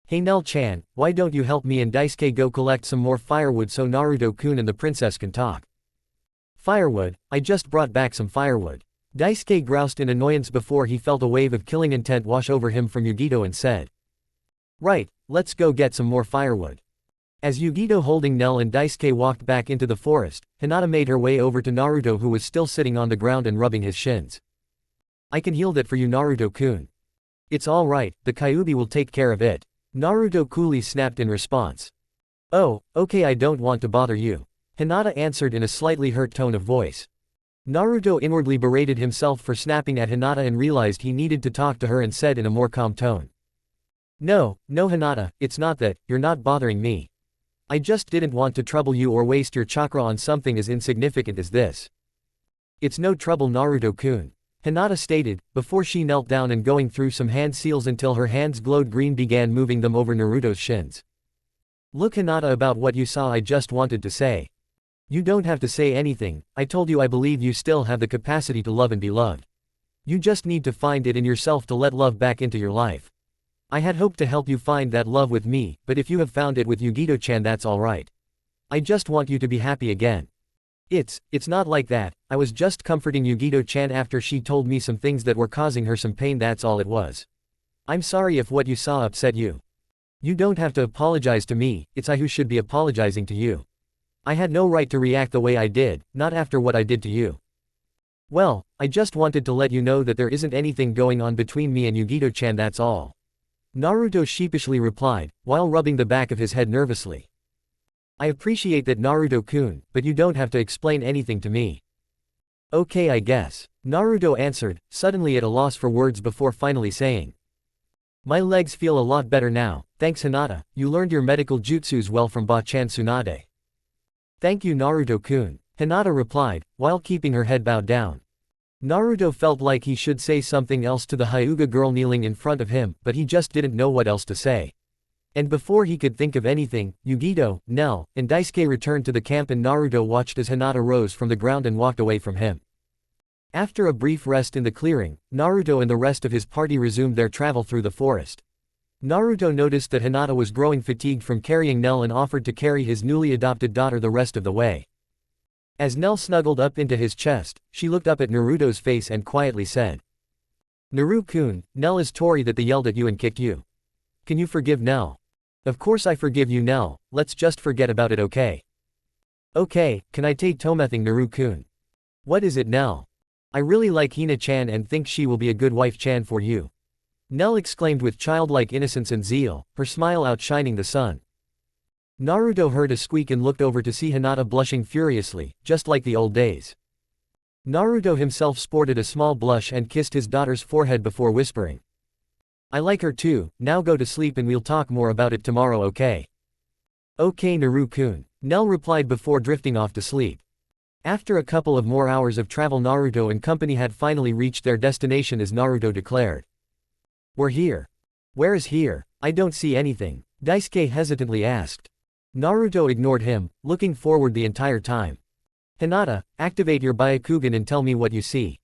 Hey Nell-chan, why don't you help me and Daisuke go collect some more firewood so Naruto-kun and the princess can talk? Firewood? I just brought back some firewood. Daisuke groused in annoyance before he felt a wave of killing intent wash over him from Yugito and said. Right, let's go get some more firewood. As Yugito holding Nell and Daisuke walked back into the forest, Hinata made her way over to Naruto, who was still sitting on the ground and rubbing his shins. I can heal that for you, Naruto-kun. It's all right, the Kyuubi will take care of it. Naruto coolly snapped in response. Oh, okay, I don't want to bother you. Hinata answered in a slightly hurt tone of voice. Naruto inwardly berated himself for snapping at Hinata and realized he needed to talk to her and said in a more calm tone. No Hinata, it's not that, you're not bothering me. I just didn't want to trouble you or waste your chakra on something as insignificant as this. It's no trouble, Naruto-kun. Hinata stated, before she knelt down and going through some hand seals until her hands glowed green, began moving them over Naruto's shins. Look Hinata, about what you saw I just wanted to say. You don't have to say anything, I told you I believe you still have the capacity to love and be loved. You just need to find it in yourself to let love back into your life. I had hoped to help you find that love with me, but if you have found it with Yugito-chan, that's alright. I just want you to be happy again. It's not like that, I was just comforting Yugito-chan after she told me some things that were causing her some pain, that's all it was. I'm sorry if what you saw upset you. You don't have to apologize to me, it's I who should be apologizing to you. I had no right to react the way I did, not after what I did to you. Well, I just wanted to let you know that there isn't anything going on between me and Yugito-chan, that's all. Naruto sheepishly replied, while rubbing the back of his head nervously. I appreciate that, Naruto-kun, but you don't have to explain anything to me. Okay, I guess. Naruto answered, suddenly at a loss for words before finally saying. My legs feel a lot better now, thanks Hinata, you learned your medical jutsus well from Ba-chan Tsunade. Thank you, Naruto-kun, Hinata replied, while keeping her head bowed down. Naruto felt like he should say something else to the Hyuga girl kneeling in front of him, but he just didn't know what else to say. And before he could think of anything, Yugito, Nell, and Daisuke returned to the camp and Naruto watched as Hinata rose from the ground and walked away from him. After a brief rest in the clearing, Naruto and the rest of his party resumed their travel through the forest. Naruto noticed that Hinata was growing fatigued from carrying Nell and offered to carry his newly adopted daughter the rest of the way. As Nell snuggled up into his chest, she looked up at Naruto's face and quietly said. Naru-kun, Nell is Tori that they yelled at you and kicked you. Can you forgive Nell? Of course I forgive you, Nell, let's just forget about it, okay? Okay, can I take tomething, Naru-kun? What is it, Nell? I really like Hina-chan and think she will be a good wife-chan for you. Nell exclaimed with childlike innocence and zeal, her smile outshining the sun. Naruto heard a squeak and looked over to see Hinata blushing furiously, just like the old days. Naruto himself sported a small blush and kissed his daughter's forehead before whispering. I like her too, now go to sleep and we'll talk more about it tomorrow, okay? Okay, Naru-kun, Nell replied before drifting off to sleep. After a couple of more hours of travel, Naruto and company had finally reached their destination as Naruto declared. We're here. Where is here? I don't see anything, Daisuke hesitantly asked. Naruto ignored him, looking forward the entire time. Hinata, activate your Byakugan and tell me what you see.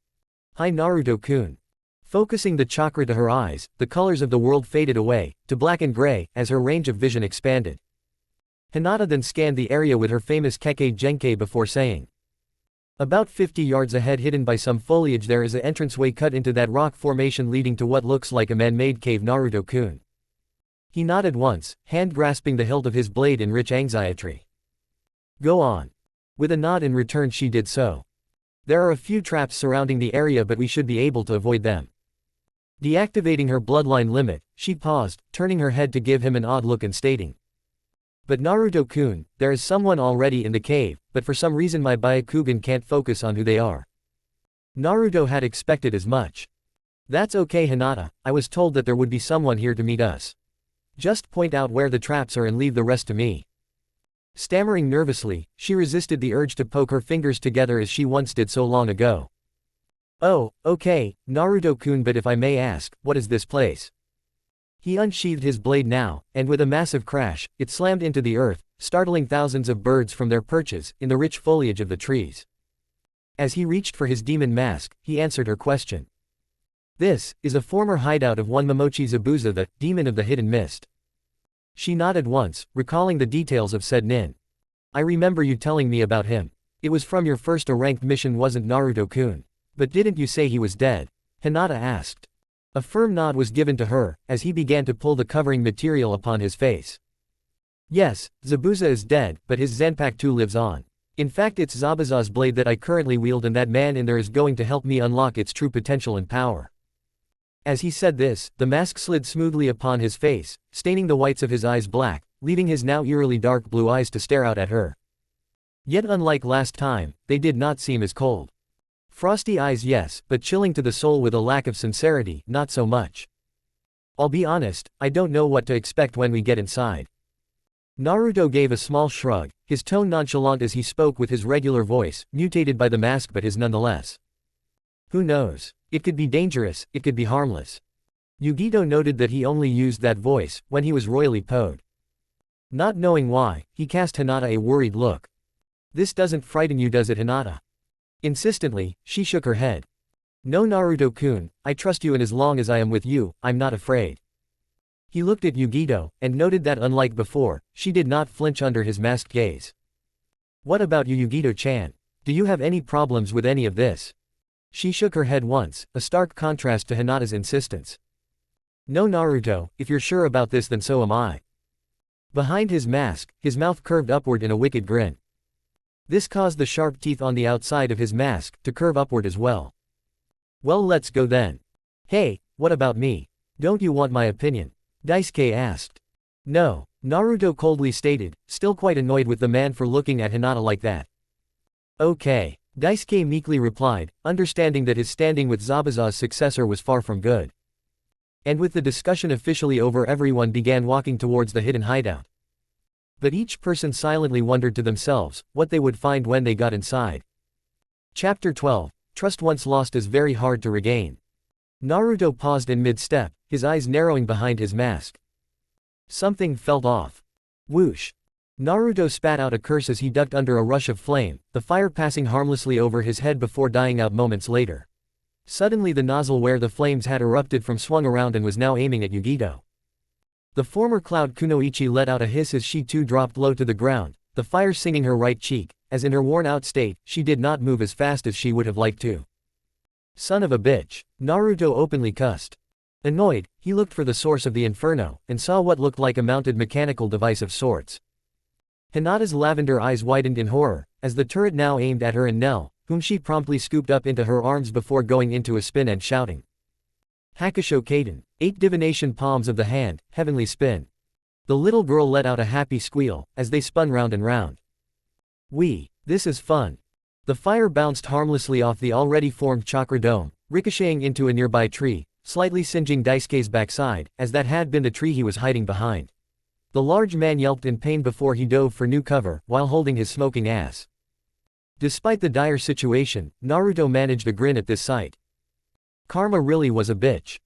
Hi, Naruto-kun. Focusing the chakra to her eyes, the colors of the world faded away, to black and gray, as her range of vision expanded. Hinata then scanned the area with her famous Kekkei Genkai before saying. About 50 yards ahead, hidden by some foliage, there is an entranceway cut into that rock formation leading to what looks like a man-made cave, Naruto-kun. He nodded once, hand grasping the hilt of his blade in rich anxiety. Go on. With a nod in return, she did so. There are a few traps surrounding the area, but we should be able to avoid them. Deactivating her bloodline limit, she paused, turning her head to give him an odd look and stating. But Naruto-kun, there is someone already in the cave, but for some reason my Byakugan can't focus on who they are. Naruto had expected as much. That's okay, Hinata, I was told that there would be someone here to meet us. Just point out where the traps are and leave the rest to me. Stammering nervously, she resisted the urge to poke her fingers together as she once did so long ago. Oh, okay, Naruto-kun, but if I may ask, what is this place? He unsheathed his blade now, and with a massive crash, it slammed into the earth, startling thousands of birds from their perches, in the rich foliage of the trees. As he reached for his demon mask, he answered her question. This is a former hideout of one Momochi Zabuza, the demon of the hidden mist. She nodded once, recalling the details of said nin. I remember you telling me about him. It was from your first ranked mission, wasn't, Naruto-kun? But didn't you say he was dead? Hinata asked. A firm nod was given to her, as he began to pull the covering material upon his face. Yes, Zabuza is dead, but his Zanpakuto lives on. In fact, it's Zabuza's blade that I currently wield, and that man in there is going to help me unlock its true potential and power. As he said this, the mask slid smoothly upon his face, staining the whites of his eyes black, leaving his now eerily dark blue eyes to stare out at her. Yet unlike last time, they did not seem as cold. Frosty eyes, yes, but chilling to the soul with a lack of sincerity, not so much. I'll be honest, I don't know what to expect when we get inside. Naruto gave a small shrug, his tone nonchalant as he spoke with his regular voice, mutated by the mask but his nonetheless. Who knows? It could be dangerous, it could be harmless. Yugito noted that he only used that voice when he was royally poed. Not knowing why, he cast Hinata a worried look. This doesn't frighten you, does it, Hinata? Insistently, she shook her head. No, Naruto-kun, I trust you, and as long as I am with you, I'm not afraid. He looked at Yugito, and noted that unlike before, she did not flinch under his masked gaze. What about you, Yugito-chan? Do you have any problems with any of this? She shook her head once, a stark contrast to Hinata's insistence. No Naruto, if you're sure about this then so am I. Behind his mask, his mouth curved upward in a wicked grin. This caused the sharp teeth on the outside of his mask to curve upward as well. Well, let's go then. Hey, what about me? Don't you want my opinion? Daisuke asked. No, Naruto coldly stated, still quite annoyed with the man for looking at Hinata like that. Okay, Daisuke meekly replied, understanding that his standing with Zabuza's successor was far from good. And with the discussion officially over, everyone began walking towards the hidden hideout. But each person silently wondered to themselves what they would find when they got inside. Chapter 12. Trust once lost is very hard to regain. Naruto paused in mid-step, his eyes narrowing behind his mask. Something felt off. Whoosh. Naruto spat out a curse as he ducked under a rush of flame, the fire passing harmlessly over his head before dying out moments later. Suddenly the nozzle where the flames had erupted from swung around and was now aiming at Yugito. The former Cloud Kunoichi let out a hiss as she too dropped low to the ground, the fire singing her right cheek, as in her worn-out state, she did not move as fast as she would have liked to. Son of a bitch, Naruto openly cussed. Annoyed, he looked for the source of the inferno, and saw what looked like a mounted mechanical device of sorts. Hinata's lavender eyes widened in horror, as the turret now aimed at her and Nell, whom she promptly scooped up into her arms before going into a spin and shouting. Hakusho Kaden, 8 divination palms of the hand, heavenly spin. The little girl let out a happy squeal, as they spun round and round. This is fun. The fire bounced harmlessly off the already formed chakra dome, ricocheting into a nearby tree, slightly singeing Daisuke's backside, as that had been the tree he was hiding behind. The large man yelped in pain before he dove for new cover, while holding his smoking ass. Despite the dire situation, Naruto managed a grin at this sight. Karma really was a bitch.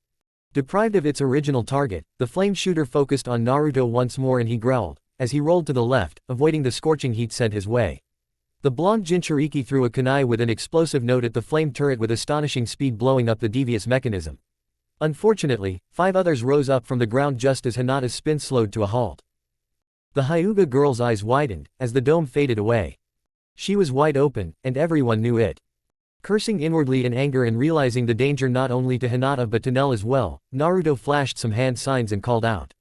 Deprived of its original target, the flame shooter focused on Naruto once more and he growled, as he rolled to the left, avoiding the scorching heat sent his way. The blonde Jinchuriki threw a kunai with an explosive note at the flame turret with astonishing speed, blowing up the devious mechanism. Unfortunately, 5 others rose up from the ground just as Hinata's spin slowed to a halt. The Hyuga girl's eyes widened, as the dome faded away. She was wide open, and everyone knew it. Cursing inwardly in anger and realizing the danger not only to Hinata but to Nell as well, Naruto flashed some hand signs and called out.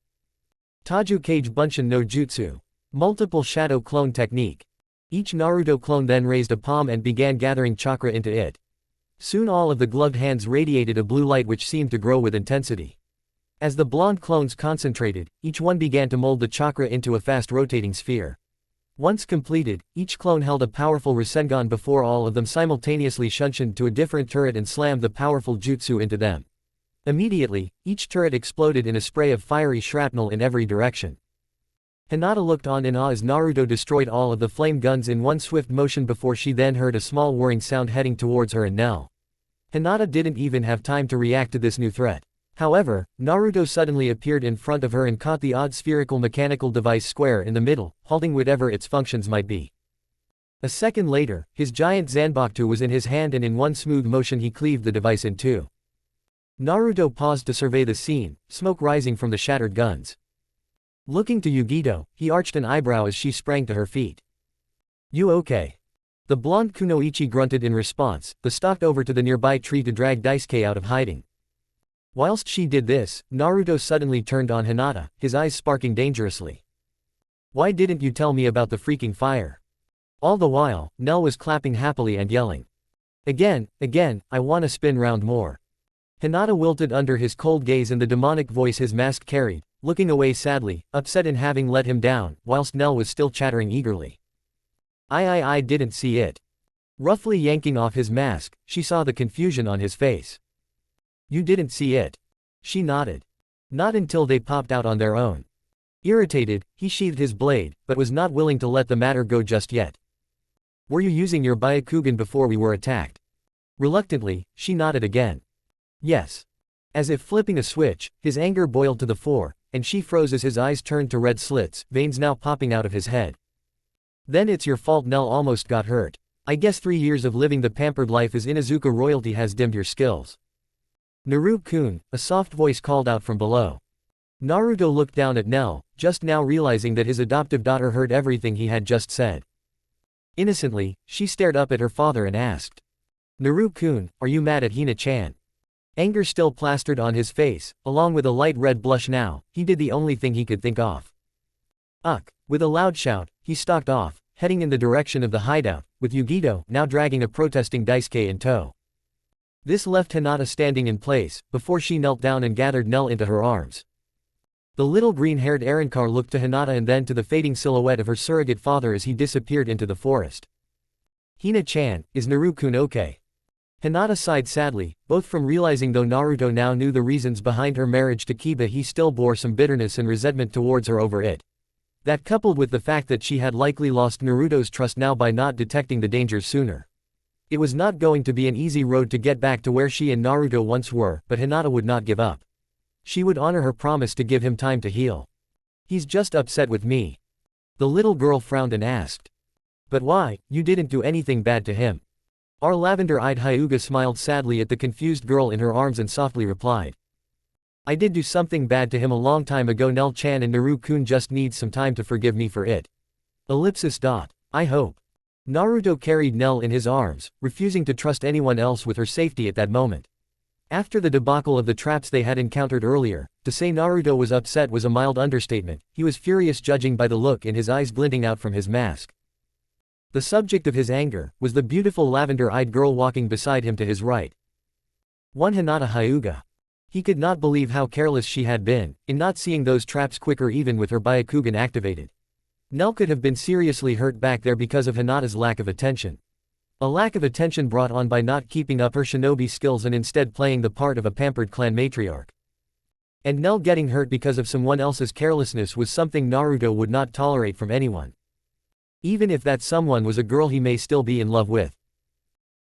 Taju Kage Bunshin no Jutsu. Multiple shadow clone technique. Each Naruto clone then raised a palm and began gathering chakra into it. Soon all of the gloved hands radiated a blue light which seemed to grow with intensity. As the blonde clones concentrated, each one began to mold the chakra into a fast-rotating sphere. Once completed, each clone held a powerful rasengan before all of them simultaneously shunshined to a different turret and slammed the powerful jutsu into them. Immediately, each turret exploded in a spray of fiery shrapnel in every direction. Hinata looked on in awe as Naruto destroyed all of the flame guns in one swift motion before she then heard a small whirring sound heading towards her and Nell. Hinata didn't even have time to react to this new threat. However, Naruto suddenly appeared in front of her and caught the odd spherical mechanical device square in the middle, halting whatever its functions might be. A second later, his giant Zanbakuto was in his hand and in one smooth motion he cleaved the device in two. Naruto paused to survey the scene, smoke rising from the shattered guns. Looking to Yugito, he arched an eyebrow as she sprang to her feet. You okay? The blonde Kunoichi grunted in response, then stalked over to the nearby tree to drag Daisuke out of hiding. Whilst she did this, Naruto suddenly turned on Hinata, his eyes sparking dangerously. Why didn't you tell me about the freaking fire? All the while, Nell was clapping happily and yelling. Again, I wanna spin round more. Hinata wilted under his cold gaze and the demonic voice his mask carried, looking away sadly, upset in having let him down, whilst Nell was still chattering eagerly. I didn't see it. Roughly yanking off his mask, she saw the confusion on his face. You didn't see it. She nodded. Not until they popped out on their own. Irritated, he sheathed his blade, but was not willing to let the matter go just yet. Were you using your Byakugan before we were attacked? Reluctantly, she nodded again. Yes. As if flipping a switch, his anger boiled to the fore, and she froze as his eyes turned to red slits, veins now popping out of his head. Then it's your fault Nell almost got hurt. I guess 3 years of living the pampered life as Inuzuka royalty has dimmed your skills. Naru-kun, a soft voice called out from below. Naruto looked down at Nell, just now realizing that his adoptive daughter heard everything he had just said. Innocently, she stared up at her father and asked. Naru-kun, are you mad at Hina-chan? Anger still plastered on his face, along with a light red blush now, he did the only thing he could think of. Ugh! With a loud shout, he stalked off, heading in the direction of the hideout, with Yugito now dragging a protesting Daisuke in tow. This left Hinata standing in place, before she knelt down and gathered Nell into her arms. The little green-haired Arankar looked to Hinata and then to the fading silhouette of her surrogate father as he disappeared into the forest. Hina-chan, is Naru-kun okay? Hinata sighed sadly, both from realizing though Naruto now knew the reasons behind her marriage to Kiba, he still bore some bitterness and resentment towards her over it. That coupled with the fact that she had likely lost Naruto's trust now by not detecting the dangers sooner. It was not going to be an easy road to get back to where she and Naruto once were, but Hinata would not give up. She would honor her promise to give him time to heal. He's just upset with me. The little girl frowned and asked. But why? You didn't do anything bad to him. Our lavender-eyed Hyuga smiled sadly at the confused girl in her arms and softly replied. I did do something bad to him a long time ago. Nell-chan and Naru-kun just needs some time to forgive me for it. I hope. Naruto carried Nell in his arms, refusing to trust anyone else with her safety at that moment. After the debacle of the traps they had encountered earlier, to say Naruto was upset was a mild understatement. He was furious, judging by the look in his eyes glinting out from his mask. The subject of his anger was the beautiful lavender-eyed girl walking beside him to his right. One Hinata Hyuga. He could not believe how careless she had been, in not seeing those traps quicker even with her Byakugan activated. Nell could have been seriously hurt back there because of Hinata's lack of attention. A lack of attention brought on by not keeping up her shinobi skills and instead playing the part of a pampered clan matriarch. And Nell getting hurt because of someone else's carelessness was something Naruto would not tolerate from anyone. Even if that someone was a girl he may still be in love with.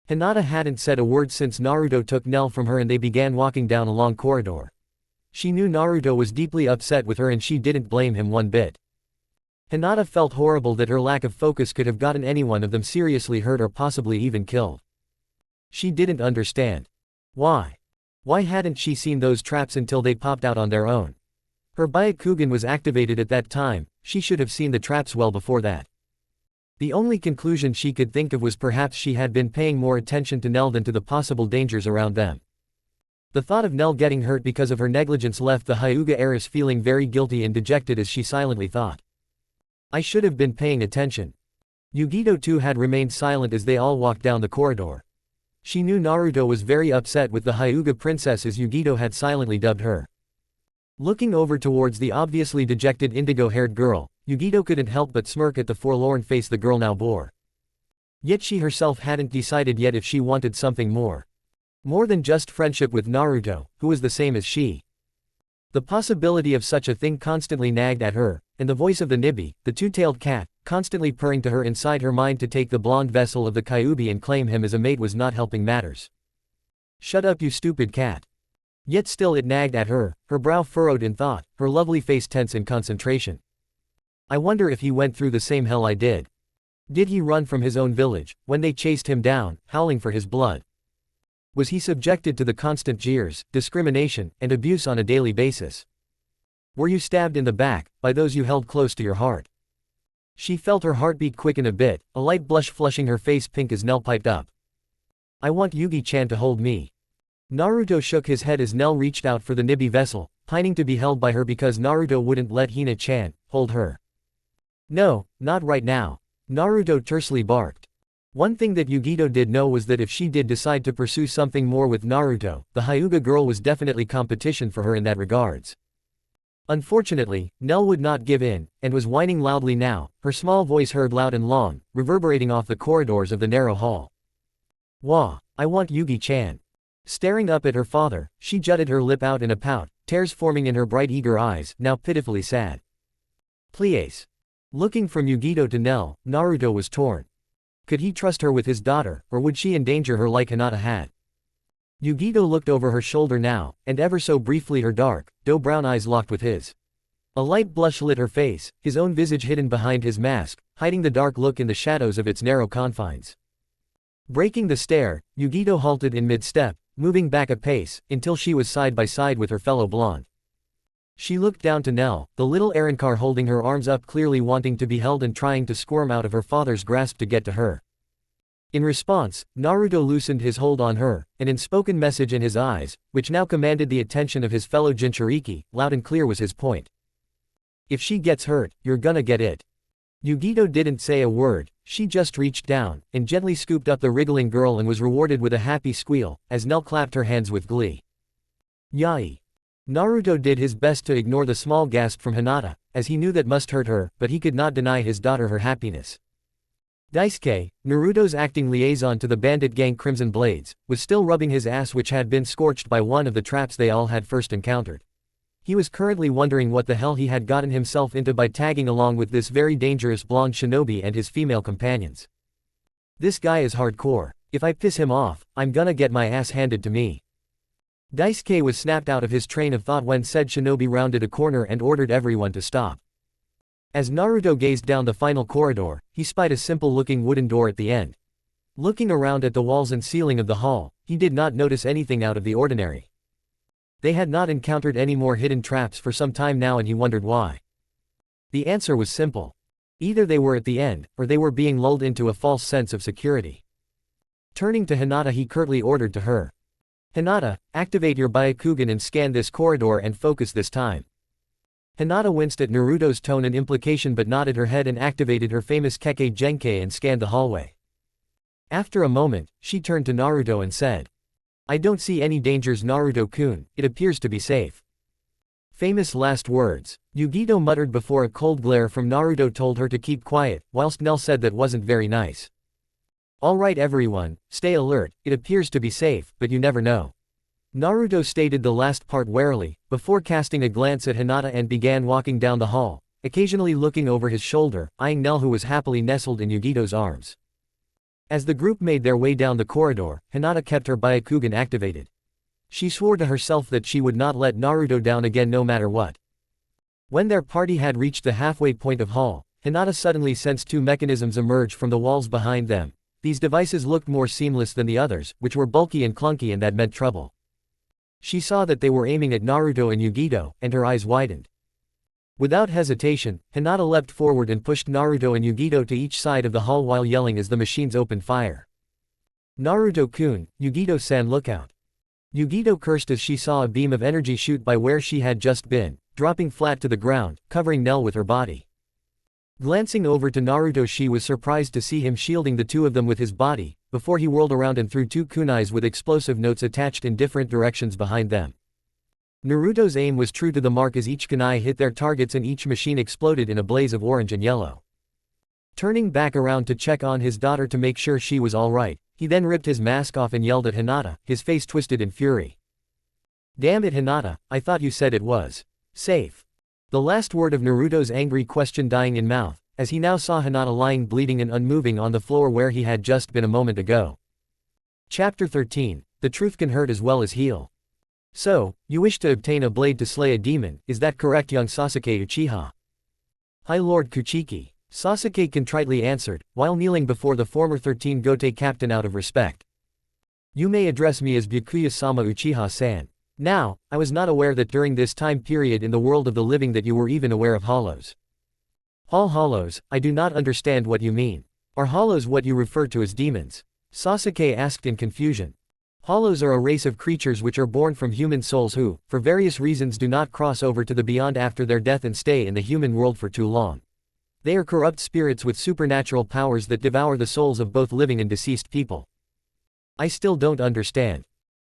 Hinata hadn't said a word since Naruto took Nell from her and they began walking down a long corridor. She knew Naruto was deeply upset with her and she didn't blame him one bit. Hinata felt horrible that her lack of focus could have gotten anyone of them seriously hurt or possibly even killed. She didn't understand. Why? Why hadn't she seen those traps until they popped out on their own? Her Byakugan was activated at that time, she should have seen the traps well before that. The only conclusion she could think of was perhaps she had been paying more attention to Nell than to the possible dangers around them. The thought of Nell getting hurt because of her negligence left the Hyuga heiress feeling very guilty and dejected as she silently thought. I should have been paying attention. Yugito too had remained silent as they all walked down the corridor. She knew Naruto was very upset with the Hyuga princess as Yugito had silently dubbed her. Looking over towards the obviously dejected indigo-haired girl, Yugito couldn't help but smirk at the forlorn face the girl now bore. Yet she herself hadn't decided yet if she wanted something more. More than just friendship with Naruto, who was the same as she. The possibility of such a thing constantly nagged at her, and the voice of the Nibi, the two-tailed cat, constantly purring to her inside her mind to take the blonde vessel of the Kyuubi and claim him as a mate was not helping matters. Shut up, you stupid cat. Yet still it nagged at her, her brow furrowed in thought, her lovely face tense in concentration. I wonder if he went through the same hell I did. Did he run from his own village, when they chased him down, howling for his blood? Was he subjected to the constant jeers, discrimination, and abuse on a daily basis? Were you stabbed in the back, by those you held close to your heart? She felt her heartbeat quicken a bit, a light blush flushing her face pink as Nell piped up. I want Yugi-chan to hold me. Naruto shook his head as Nell reached out for the Nibi vessel, pining to be held by her because Naruto wouldn't let Hina-chan hold her. No, not right now. Naruto tersely barked. One thing that Yugito did know was that if she did decide to pursue something more with Naruto, the Hyuga girl was definitely competition for her in that regards. Unfortunately, Nell would not give in, and was whining loudly now, her small voice heard loud and long, reverberating off the corridors of the narrow hall. Wah, I want Yugi-chan. Staring up at her father, she jutted her lip out in a pout, tears forming in her bright eager eyes, now pitifully sad. Please. Looking from Yugito to Nell, Naruto was torn. Could he trust her with his daughter, or would she endanger her like Hinata had? Yugito looked over her shoulder now, and ever so briefly her dark, doe-brown eyes locked with his. A light blush lit her face, his own visage hidden behind his mask, hiding the dark look in the shadows of its narrow confines. Breaking the stare, Yugito halted in mid-step, moving back a pace, until she was side by side with her fellow blonde. She looked down to Nell, the little Arrancar holding her arms up, clearly wanting to be held and trying to squirm out of her father's grasp to get to her. In response, Naruto loosened his hold on her, an unspoken message in his eyes, which now commanded the attention of his fellow Jinchuriki. Loud and clear was his point. If she gets hurt, you're gonna get it. Yugito didn't say a word, she just reached down, and gently scooped up the wriggling girl and was rewarded with a happy squeal, as Nell clapped her hands with glee. Yai. Naruto did his best to ignore the small gasp from Hinata, as he knew that must hurt her, but he could not deny his daughter her happiness. Daisuke, Naruto's acting liaison to the bandit gang Crimson Blades, was still rubbing his ass, which had been scorched by one of the traps they all had first encountered. He was currently wondering what the hell he had gotten himself into by tagging along with this very dangerous blonde shinobi and his female companions. This guy is hardcore. If I piss him off, I'm gonna get my ass handed to me. Daisuke was snapped out of his train of thought when said shinobi rounded a corner and ordered everyone to stop. As Naruto gazed down the final corridor, he spied a simple-looking wooden door at the end. Looking around at the walls and ceiling of the hall, he did not notice anything out of the ordinary. They had not encountered any more hidden traps for some time now, and he wondered why. The answer was simple. Either they were at the end, or they were being lulled into a false sense of security. Turning to Hinata, he curtly ordered to her. Hinata, activate your Byakugan and scan this corridor and focus this time. Hinata winced at Naruto's tone and implication but nodded her head and activated her famous Kekkei Genkai and scanned the hallway. After a moment, she turned to Naruto and said, I don't see any dangers, Naruto-kun, it appears to be safe. Famous last words, Yugito muttered before a cold glare from Naruto told her to keep quiet, whilst Nell said that wasn't very nice. Alright everyone, stay alert, it appears to be safe, but you never know. Naruto stated the last part warily, before casting a glance at Hinata and began walking down the hall, occasionally looking over his shoulder, eyeing Nell, who was happily nestled in Yugito's arms. As the group made their way down the corridor, Hinata kept her Byakugan activated. She swore to herself that she would not let Naruto down again no matter what. When their party had reached the halfway point of hall, Hinata suddenly sensed two mechanisms emerge from the walls behind them. These devices looked more seamless than the others, which were bulky and clunky, and that meant trouble. She saw that they were aiming at Naruto and Yugito, and her eyes widened. Without hesitation, Hinata leapt forward and pushed Naruto and Yugito to each side of the hall while yelling as the machines opened fire. Naruto-kun, Yugito-san, look out. Yugito cursed as she saw a beam of energy shoot by where she had just been, dropping flat to the ground, covering Nell with her body. Glancing over to Naruto, she was surprised to see him shielding the two of them with his body, before he whirled around and threw two kunais with explosive notes attached in different directions behind them. Naruto's aim was true to the mark as each kunai hit their targets and each machine exploded in a blaze of orange and yellow. Turning back around to check on his daughter to make sure she was alright, he then ripped his mask off and yelled at Hinata, his face twisted in fury. Damn it, Hinata, I thought you said it was safe. The last word of Naruto's angry question dying in mouth, as he now saw Hinata lying bleeding and unmoving on the floor where he had just been a moment ago. Chapter 13, The Truth Can Hurt as Well as Heal. So, you wish to obtain a blade to slay a demon, is that correct, young Sasuke Uchiha? High Lord Kuchiki, Sasuke contritely answered, while kneeling before the former 13 Gote captain out of respect. You may address me as Byakuya-sama Uchiha-san. Now, I was not aware that during this time period in the world of the living that you were even aware of hollows. Hollows, I do not understand what you mean. Are hollows what you refer to as demons? Sasuke asked in confusion. Hollows are a race of creatures which are born from human souls who, for various reasons, do not cross over to the beyond after their death and stay in the human world for too long. They are corrupt spirits with supernatural powers that devour the souls of both living and deceased people. I still don't understand.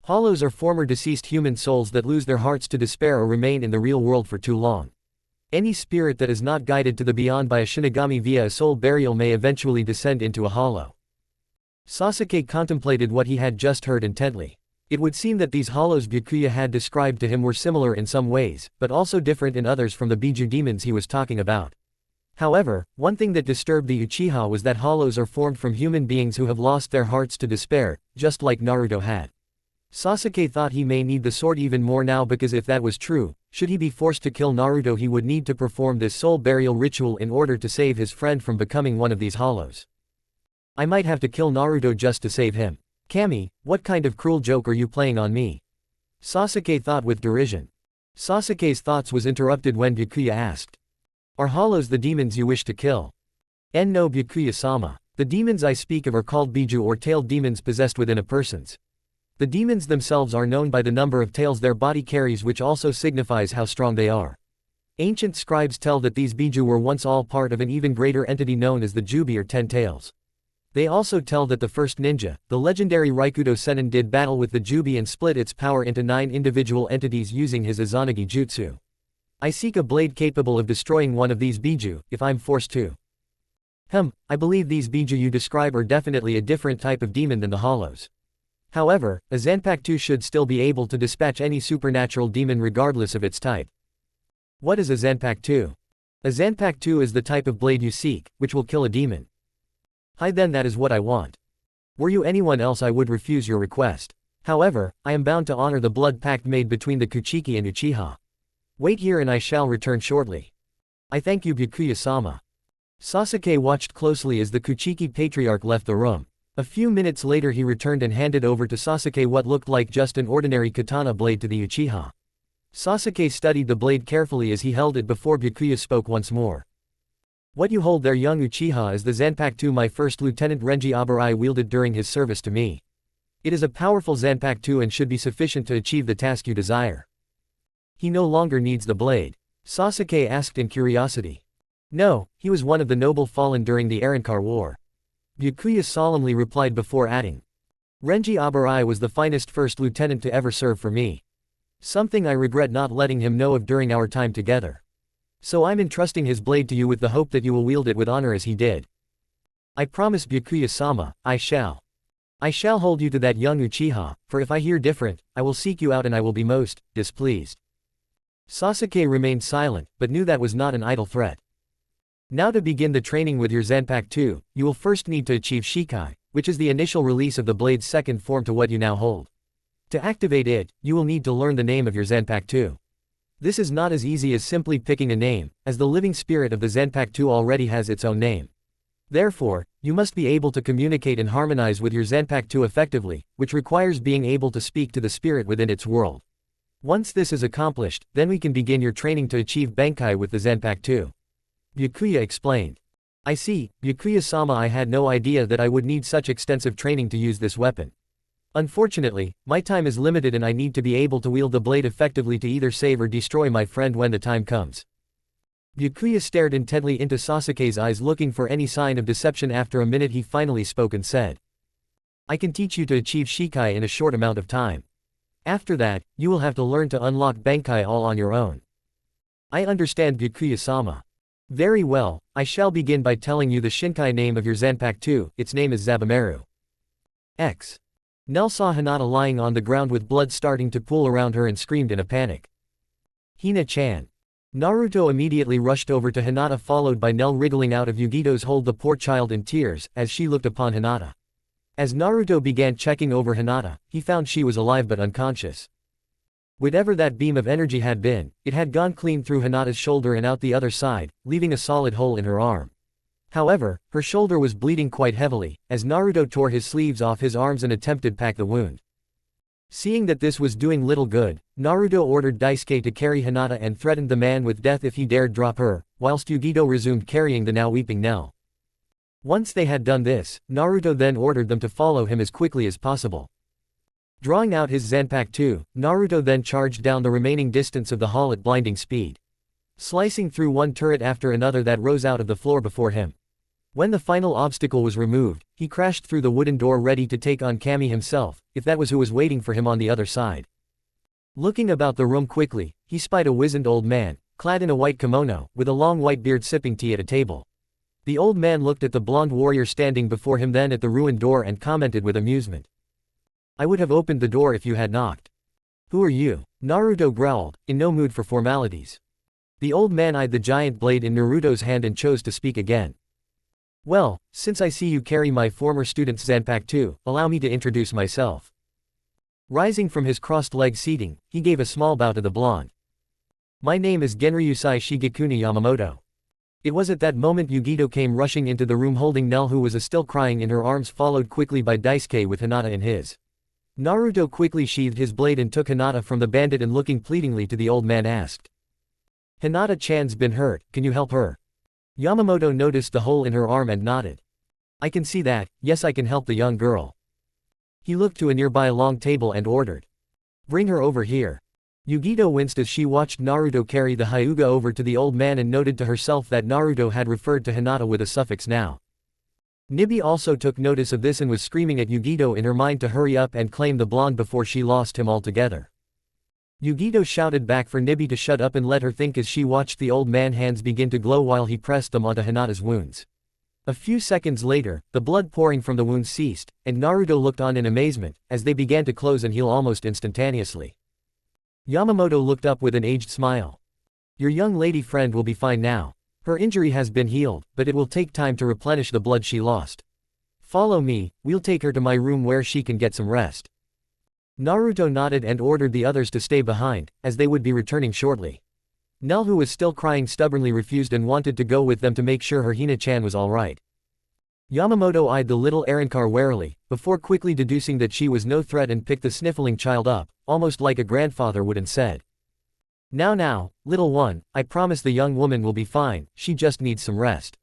Hollows are former deceased human souls that lose their hearts to despair or remain in the real world for too long. Any spirit that is not guided to the beyond by a Shinigami via a soul burial may eventually descend into a hollow. Sasuke contemplated what he had just heard intently. It would seem that these hollows Byakuya had described to him were similar in some ways, but also different in others from the Biju demons he was talking about. However, one thing that disturbed the Uchiha was that hollows are formed from human beings who have lost their hearts to despair, just like Naruto had. Sasuke thought he may need the sword even more now, because if that was true, should he be forced to kill Naruto, he would need to perform this soul burial ritual in order to save his friend from becoming one of these hollows. I might have to kill Naruto just to save him. Kami, what kind of cruel joke are you playing on me? Sasuke thought with derision. Sasuke's thoughts was interrupted when Byakuya asked. Are hollows the demons you wish to kill? No Byakuya-sama. The demons I speak of are called biju or tailed demons possessed within a person's. The demons themselves are known by the number of tails their body carries, which also signifies how strong they are. Ancient scribes tell that these biju were once all part of an even greater entity known as the Jubi or 10 tails. They also tell that the first ninja, the legendary Raikudo Sennin, did battle with the Jubi and split its power into 9 individual entities using his Izanagi jutsu. I seek a blade capable of destroying one of these biju, if I'm forced to. I believe these biju you describe are definitely a different type of demon than the hollows. However, a Zanpakuto should still be able to dispatch any supernatural demon regardless of its type. What is a Zanpakuto? A Zanpakuto is the type of blade you seek, which will kill a demon. Then that is what I want. Were you anyone else I would refuse your request. However, I am bound to honor the blood pact made between the Kuchiki and Uchiha. Wait here and I shall return shortly. I thank you Byakuya-sama. Sasuke watched closely as the Kuchiki patriarch left the room. A few minutes later he returned and handed over to Sasuke what looked like just an ordinary katana blade to the Uchiha. Sasuke studied the blade carefully as he held it before Byakuya spoke once more. What you hold there, young Uchiha, is the Zanpakuto my first lieutenant Renji Abarai wielded during his service to me. It is a powerful Zanpakuto and should be sufficient to achieve the task you desire. He no longer needs the blade? Sasuke asked in curiosity. No, he was one of the noble fallen during the Arrancar War. Byakuya solemnly replied before adding. Renji Abarai was the finest first lieutenant to ever serve for me. Something I regret not letting him know of during our time together. So I'm entrusting his blade to you with the hope that you will wield it with honor as he did. I promise Byakuya-sama, I shall. I shall hold you to that, young Uchiha, for if I hear different, I will seek you out and I will be most displeased. Sasuke remained silent, but knew that was not an idle threat. Now to begin the training with your Zanpakuto, you will first need to achieve Shikai, which is the initial release of the blade's second form to what you now hold. To activate it, you will need to learn the name of your Zanpakuto. This is not as easy as simply picking a name, as the living spirit of the Zanpakuto already has its own name. Therefore, you must be able to communicate and harmonize with your Zanpakuto effectively, which requires being able to speak to the spirit within its world. Once this is accomplished, then we can begin your training to achieve Bankai with the Zanpakuto. Byakuya explained. I see, Byakuya-sama, I had no idea that I would need such extensive training to use this weapon. Unfortunately, my time is limited and I need to be able to wield the blade effectively to either save or destroy my friend when the time comes. Byakuya stared intently into Sasuke's eyes, looking for any sign of deception. After a minute he finally spoke and said. I can teach you to achieve Shikai in a short amount of time. After that, you will have to learn to unlock Bankai all on your own. I understand Byakuya-sama. Very well, I shall begin by telling you the Shinkai name of your Zanpakuto. Its name is Zabumaru. X. Nell saw Hinata lying on the ground with blood starting to pool around her and screamed in a panic. Hina-chan. Naruto immediately rushed over to Hinata, followed by Nell wriggling out of Yugito's hold, the poor child in tears, as she looked upon Hinata. As Naruto began checking over Hinata, he found she was alive but unconscious. Whatever that beam of energy had been, it had gone clean through Hinata's shoulder and out the other side, leaving a solid hole in her arm. However, her shoulder was bleeding quite heavily, as Naruto tore his sleeves off his arms and attempted to pack the wound. Seeing that this was doing little good, Naruto ordered Daisuke to carry Hinata and threatened the man with death if he dared drop her, whilst Yugito resumed carrying the now weeping Nell. Once they had done this, Naruto then ordered them to follow him as quickly as possible. Drawing out his Zanpakuto, Naruto then charged down the remaining distance of the hall at blinding speed, slicing through one turret after another that rose out of the floor before him. When the final obstacle was removed, he crashed through the wooden door, ready to take on Kami himself, if that was who was waiting for him on the other side. Looking about the room quickly, he spied a wizened old man, clad in a white kimono, with a long white beard, sipping tea at a table. The old man looked at the blonde warrior standing before him, then at the ruined door, and commented with amusement. I would have opened the door if you had knocked. Who are you? Naruto growled, in no mood for formalities. The old man eyed the giant blade in Naruto's hand and chose to speak again. Well, since I see you carry my former student's Zanpakuto, allow me to introduce myself. Rising from his crossed-leg seating, he gave a small bow to the blonde. My name is Genryusai Shigekuni Yamamoto. It was at that moment Yugito came rushing into the room holding Nell, who was still crying in her arms, followed quickly by Daisuke with Hinata in his. Naruto quickly sheathed his blade and took Hinata from the bandit and looking pleadingly to the old man asked. Hinata-chan's been hurt, can you help her? Yamamoto noticed the hole in her arm and nodded. I can see that, yes I can help the young girl. He looked to a nearby long table and ordered. Bring her over here. Yugito winced as she watched Naruto carry the Hyuga over to the old man and noted to herself that Naruto had referred to Hinata with a suffix now. Nibi also took notice of this and was screaming at Yugito in her mind to hurry up and claim the blonde before she lost him altogether. Yugito shouted back for Nibi to shut up and let her think as she watched the old man's hands begin to glow while he pressed them onto Hinata's wounds. A few seconds later, the blood pouring from the wounds ceased, and Naruto looked on in amazement, as they began to close and heal almost instantaneously. Yamamoto looked up with an aged smile. Your young lady friend will be fine now. Her injury has been healed, but it will take time to replenish the blood she lost. Follow me, we'll take her to my room where she can get some rest. Naruto nodded and ordered the others to stay behind, as they would be returning shortly. Nell, who was still crying, stubbornly refused and wanted to go with them to make sure her Hina-chan was alright. Yamamoto eyed the little Arankar warily, before quickly deducing that she was no threat and picked the sniffling child up, almost like a grandfather would, and said. Now, little one, I promise the young woman will be fine, she just needs some rest.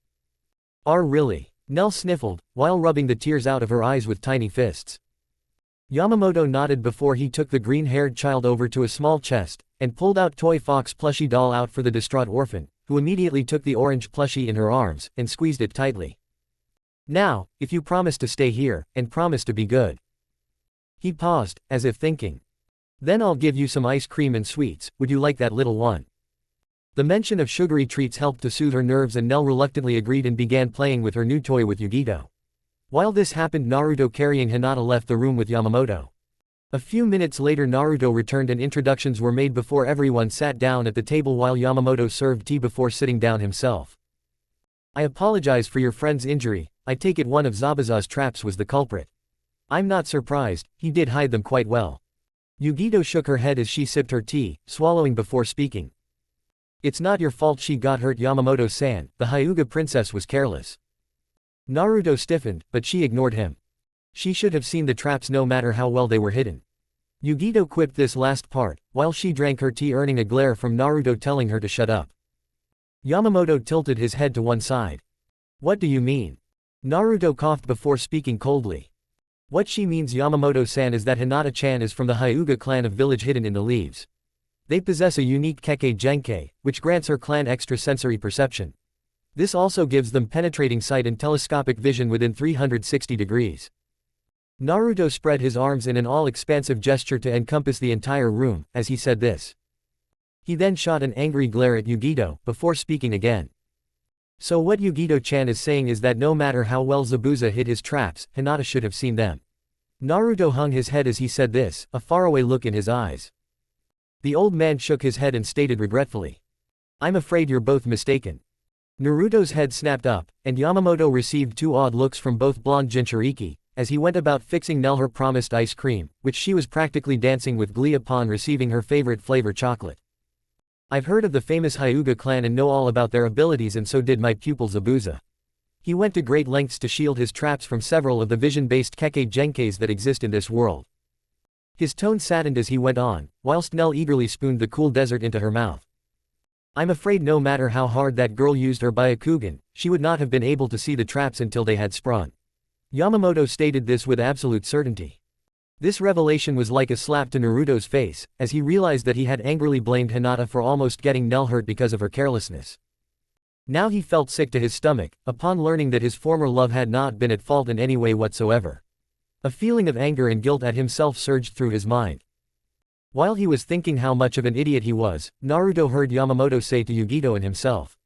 Really? Nell sniffled, while rubbing the tears out of her eyes with tiny fists. Yamamoto nodded before he took the green-haired child over to a small chest, and pulled out toy fox plushie doll out for the distraught orphan, who immediately took the orange plushie in her arms, and squeezed it tightly. Now, if you promise to stay here, and promise to be good. He paused, as if thinking. Then I'll give you some ice cream and sweets, would you like that, little one? The mention of sugary treats helped to soothe her nerves and Nell reluctantly agreed and began playing with her new toy with Yugito. While this happened, Naruto carrying Hinata left the room with Yamamoto. A few minutes later Naruto returned and introductions were made before everyone sat down at the table while Yamamoto served tea before sitting down himself. I apologize for your friend's injury, I take it one of Zabuza's traps was the culprit. I'm not surprised, he did hide them quite well. Yugito shook her head as she sipped her tea, swallowing before speaking. It's not your fault she got hurt, Yamamoto-san, the Hyuga princess was careless. Naruto stiffened, but she ignored him. She should have seen the traps no matter how well they were hidden. Yugito quipped this last part, while she drank her tea, earning a glare from Naruto telling her to shut up. Yamamoto tilted his head to one side. What do you mean? Naruto coughed before speaking coldly. What she means, Yamamoto-san, is that Hinata-chan is from the Hyuga clan of village hidden in the leaves. They possess a unique Kekkei Genkei, which grants her clan extrasensory perception. This also gives them penetrating sight and telescopic vision within 360 degrees. Naruto spread his arms in an all-expansive gesture to encompass the entire room, as he said this. He then shot an angry glare at Yugito, before speaking again. So what Yugito-chan is saying is that no matter how well Zabuza hid his traps, Hinata should have seen them. Naruto hung his head as he said this, a faraway look in his eyes. The old man shook his head and stated regretfully. I'm afraid you're both mistaken. Naruto's head snapped up, and Yamamoto received two odd looks from both blonde Jinchuriki, as he went about fixing Nell her promised ice cream, which she was practically dancing with glee upon receiving her favorite flavor, chocolate. I've heard of the famous Hyuga clan and know all about their abilities, and so did my pupil Zabuza. He went to great lengths to shield his traps from several of the vision-based Kekkei Genkeis that exist in this world. His tone saddened as he went on, whilst Nell eagerly spooned the cool dessert into her mouth. I'm afraid no matter how hard that girl used her Byakugan, she would not have been able to see the traps until they had sprung. Yamamoto stated this with absolute certainty. This revelation was like a slap to Naruto's face, as he realized that he had angrily blamed Hinata for almost getting Nell hurt because of her carelessness. Now he felt sick to his stomach, upon learning that his former love had not been at fault in any way whatsoever. A feeling of anger and guilt at himself surged through his mind. While he was thinking how much of an idiot he was, Naruto heard Yamamoto say to Yugito and himself.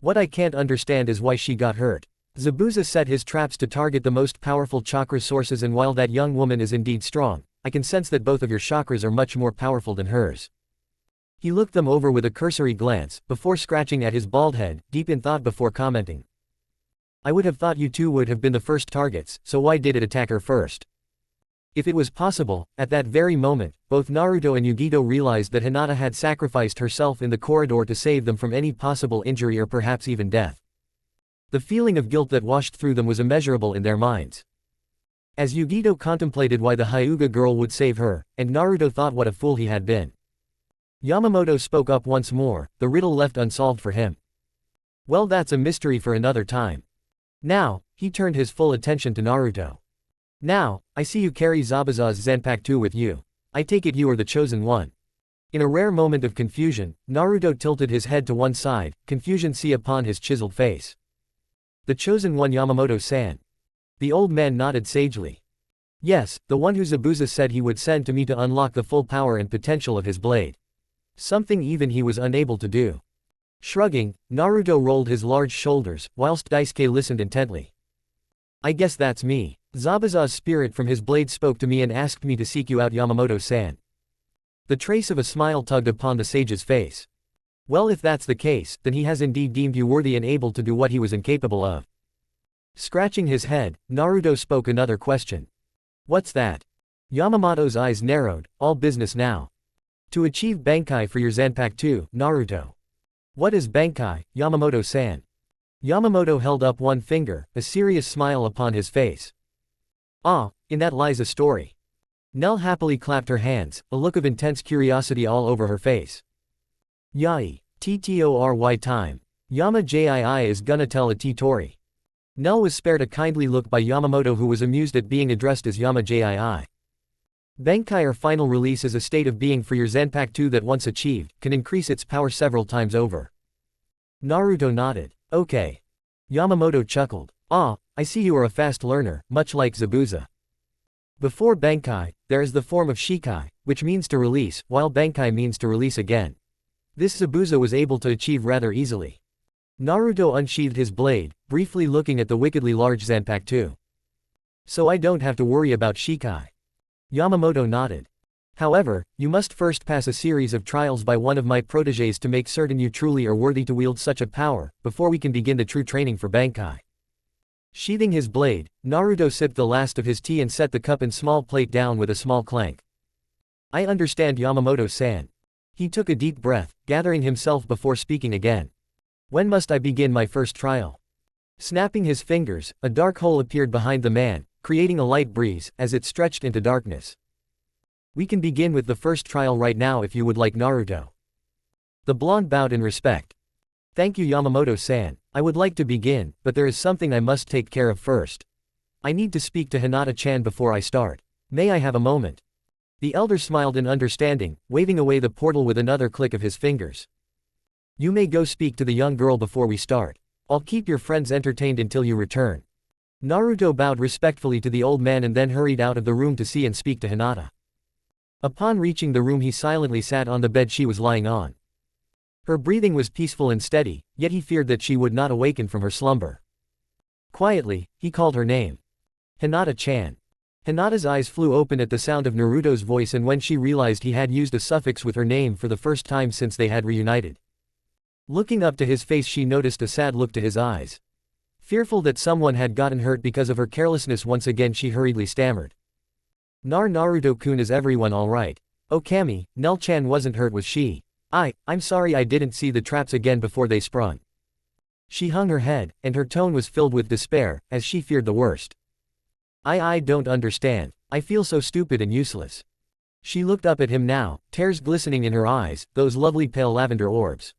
What I can't understand is why she got hurt. Zabuza set his traps to target the most powerful chakra sources, and while that young woman is indeed strong, I can sense that both of your chakras are much more powerful than hers. He looked them over with a cursory glance, before scratching at his bald head, deep in thought before commenting. I would have thought you two would have been the first targets, so why did it attack her first? If it was possible, at that very moment, both Naruto and Yugito realized that Hinata had sacrificed herself in the corridor to save them from any possible injury or perhaps even death. The feeling of guilt that washed through them was immeasurable in their minds. As Yugito contemplated why the Hyuga girl would save her, and Naruto thought what a fool he had been. Yamamoto spoke up once more, the riddle left unsolved for him. Well, that's a mystery for another time. Now, he turned his full attention to Naruto. Now, I see you carry Zabuza's Zanpakuto with you. I take it you are the chosen one. In a rare moment of confusion, Naruto tilted his head to one side, confusion see upon his chiseled face. The chosen one, Yamamoto-san. The old man nodded sagely. Yes, the one who Zabuza said he would send to me to unlock the full power and potential of his blade. Something even he was unable to do. Shrugging, Naruto rolled his large shoulders, whilst Daisuke listened intently. I guess that's me. Zabuza's spirit from his blade spoke to me and asked me to seek you out, Yamamoto-san. The trace of a smile tugged upon the sage's face. Well, if that's the case, then he has indeed deemed you worthy and able to do what he was incapable of. Scratching his head, Naruto spoke another question. What's that? Yamamoto's eyes narrowed, all business now. To achieve Bankai for your Zanpakuto, Naruto. What is Bankai, Yamamoto-san? Yamamoto held up one finger, a serious smile upon his face. Ah, in that lies a story. Nell happily clapped her hands, a look of intense curiosity all over her face. Yai, ttory time. Yama jii is gonna tell a T-tori. Nell was spared a kindly look by Yamamoto, who was amused at being addressed as Yama jii. Bankai, or final release, is a state of being for your Zanpakuto that once achieved, can increase its power several times over. Naruto nodded. Okay. Yamamoto chuckled. Ah, I see you are a fast learner, much like Zabuza. Before Bankai, there is the form of Shikai, which means to release, while Bankai means to release again. This Zabuza was able to achieve rather easily. Naruto unsheathed his blade, briefly looking at the wickedly large Zanpakuto. So I don't have to worry about Shikai. Yamamoto nodded. However, you must first pass a series of trials by one of my protégés to make certain you truly are worthy to wield such a power, before we can begin the true training for Bankai. Sheathing his blade, Naruto sipped the last of his tea and set the cup and small plate down with a small clank. I understand, Yamamoto-san. He took a deep breath, gathering himself before speaking again. When must I begin my first trial? Snapping his fingers, a dark hole appeared behind the man, creating a light breeze, as it stretched into darkness. We can begin with the first trial right now if you would like, Naruto. The blonde bowed in respect. Thank you, Yamamoto-san. I would like to begin, but there is something I must take care of first. I need to speak to Hinata-chan before I start. May I have a moment? The elder smiled in understanding, waving away the portal with another click of his fingers. You may go speak to the young girl before we start. I'll keep your friends entertained until you return. Naruto bowed respectfully to the old man and then hurried out of the room to see and speak to Hinata. Upon reaching the room, he silently sat on the bed she was lying on. Her breathing was peaceful and steady, yet he feared that she would not awaken from her slumber. Quietly, he called her name. Hinata-chan. Hinata's eyes flew open at the sound of Naruto's voice, and when she realized he had used a suffix with her name for the first time since they had reunited. Looking up to his face, she noticed a sad look to his eyes. Fearful that someone had gotten hurt because of her carelessness, once again she hurriedly stammered. Naruto-kun, is everyone alright? Oh Kami, Nell-chan wasn't hurt, was she? I'm sorry, I didn't see the traps again before they sprung. She hung her head, and her tone was filled with despair, as she feared the worst. I don't understand. I feel so stupid and useless. She looked up at him now, tears glistening in her eyes, those lovely pale lavender orbs.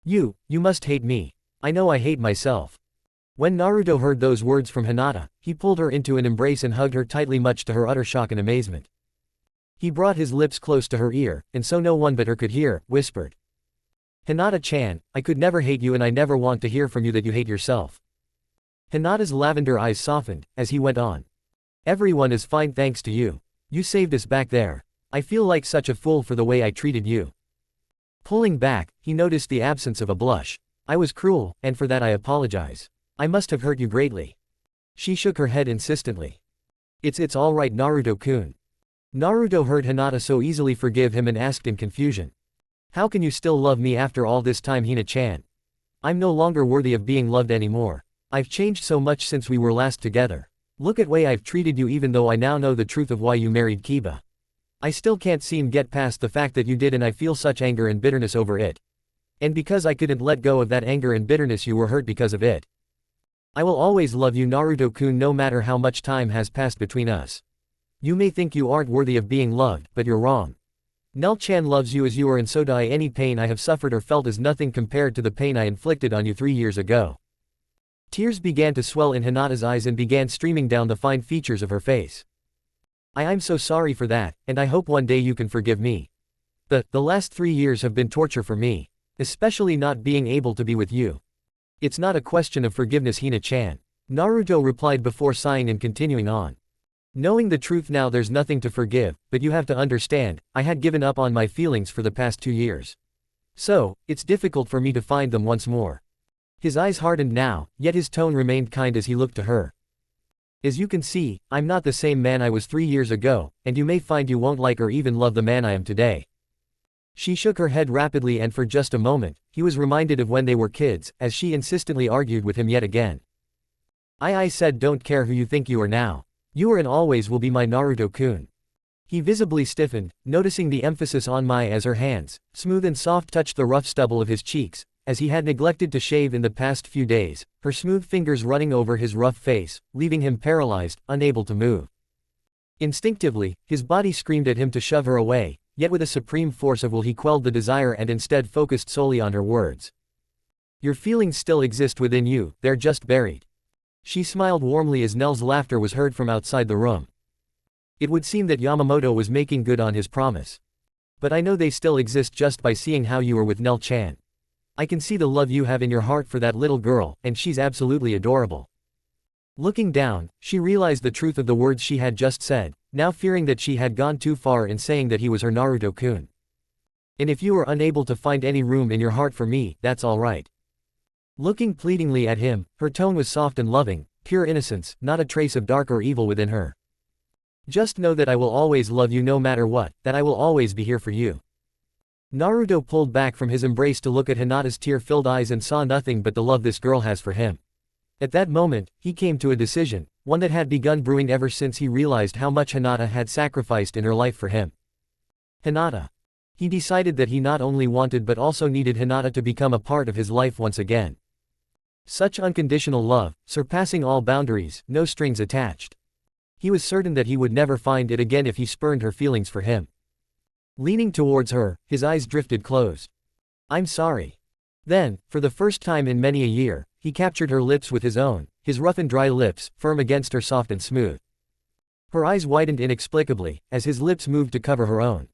You must hate me. I know I hate myself. When Naruto heard those words from Hinata, he pulled her into an embrace and hugged her tightly, much to her utter shock and amazement. He brought his lips close to her ear, and so no one but her could hear, whispered. Hinata-chan, I could never hate you, and I never want to hear from you that you hate yourself. Hinata's lavender eyes softened, as he went on. Everyone is fine thanks to you. You saved us back there. I feel like such a fool for the way I treated you. Pulling back, he noticed the absence of a blush. I was cruel, and for that I apologize. I must have hurt you greatly. She shook her head insistently. It's all right, Naruto-kun. Naruto heard Hinata so easily forgive him and asked in confusion. How can you still love me after all this time, Hina-chan? I'm no longer worthy of being loved anymore. I've changed so much since we were last together. Look at way I've treated you, even though I now know the truth of why you married Kiba. I still can't seem get past the fact that you did, and I feel such anger and bitterness over it. And because I couldn't let go of that anger and bitterness, you were hurt because of it. I will always love you Naruto-kun no matter how much time has passed between us. You may think you aren't worthy of being loved, but you're wrong. Nell-chan loves you as you are and so do I. Any pain I have suffered or felt is nothing compared to the pain I inflicted on you 3 years ago. Tears began to swell in Hinata's eyes and began streaming down the fine features of her face. I'm so sorry for that, and I hope one day you can forgive me. The last 3 years have been torture for me. Especially not being able to be with you. It's not a question of forgiveness Hina-chan. Naruto replied before sighing and continuing on. Knowing the truth now there's nothing to forgive, but you have to understand, I had given up on my feelings for the past 2 years. So, it's difficult for me to find them once more. His eyes hardened now, yet his tone remained kind as he looked to her. As you can see, I'm not the same man I was 3 years ago, and you may find you won't like or even love the man I am today. She shook her head rapidly and for just a moment, he was reminded of when they were kids, as she insistently argued with him yet again. I said don't care who you think you are now. You are and always will be my Naruto-kun. He visibly stiffened, noticing the emphasis on my as her hands, smooth and soft touched the rough stubble of his cheeks, as he had neglected to shave in the past few days, her smooth fingers running over his rough face, leaving him paralyzed, unable to move. Instinctively, his body screamed at him to shove her away. Yet with a supreme force of will he quelled the desire and instead focused solely on her words. Your feelings still exist within you, they're just buried. She smiled warmly as Nell's laughter was heard from outside the room. It would seem that Yamamoto was making good on his promise. But I know they still exist just by seeing how you are with Nell-chan. I can see the love you have in your heart for that little girl, and she's absolutely adorable. Looking down, she realized the truth of the words she had just said, now fearing that she had gone too far in saying that he was her Naruto-kun. And if you are unable to find any room in your heart for me, that's alright. Looking pleadingly at him, her tone was soft and loving, pure innocence, not a trace of dark or evil within her. Just know that I will always love you no matter what, that I will always be here for you. Naruto pulled back from his embrace to look at Hinata's tear-filled eyes and saw nothing but the love this girl has for him. At that moment, he came to a decision, one that had begun brewing ever since he realized how much Hinata had sacrificed in her life for him. Hinata. He decided that he not only wanted but also needed Hinata to become a part of his life once again. Such unconditional love, surpassing all boundaries, no strings attached. He was certain that he would never find it again if he spurned her feelings for him. Leaning towards her, his eyes drifted closed. I'm sorry. Then, for the first time in many a year, he captured her lips with his own, his rough and dry lips, firm against her soft and smooth. Her eyes widened inexplicably, as his lips moved to cover her own.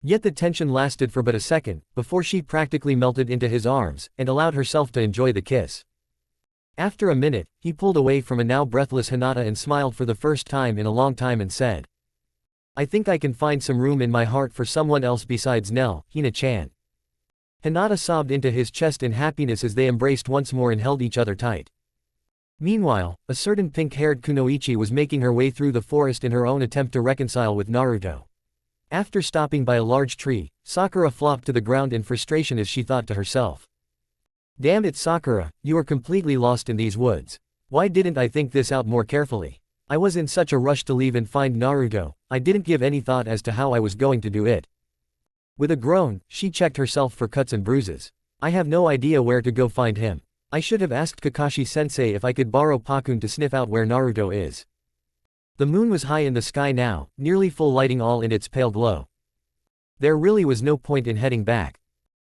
Yet the tension lasted for but a second, before she practically melted into his arms, and allowed herself to enjoy the kiss. After a minute, he pulled away from a now breathless Hinata and smiled for the first time in a long time and said, I think I can find some room in my heart for someone else besides Nell, Hina-chan. Hinata sobbed into his chest in happiness as they embraced once more and held each other tight. Meanwhile, a certain pink-haired kunoichi was making her way through the forest in her own attempt to reconcile with Naruto. After stopping by a large tree, Sakura flopped to the ground in frustration as she thought to herself. Damn it Sakura, you are completely lost in these woods. Why didn't I think this out more carefully? I was in such a rush to leave and find Naruto, I didn't give any thought as to how I was going to do it. With a groan, she checked herself for cuts and bruises. I have no idea where to go find him. I should have asked Kakashi-sensei if I could borrow Pakun to sniff out where Naruto is. The moon was high in the sky now, nearly full lighting all in its pale glow. There really was no point in heading back.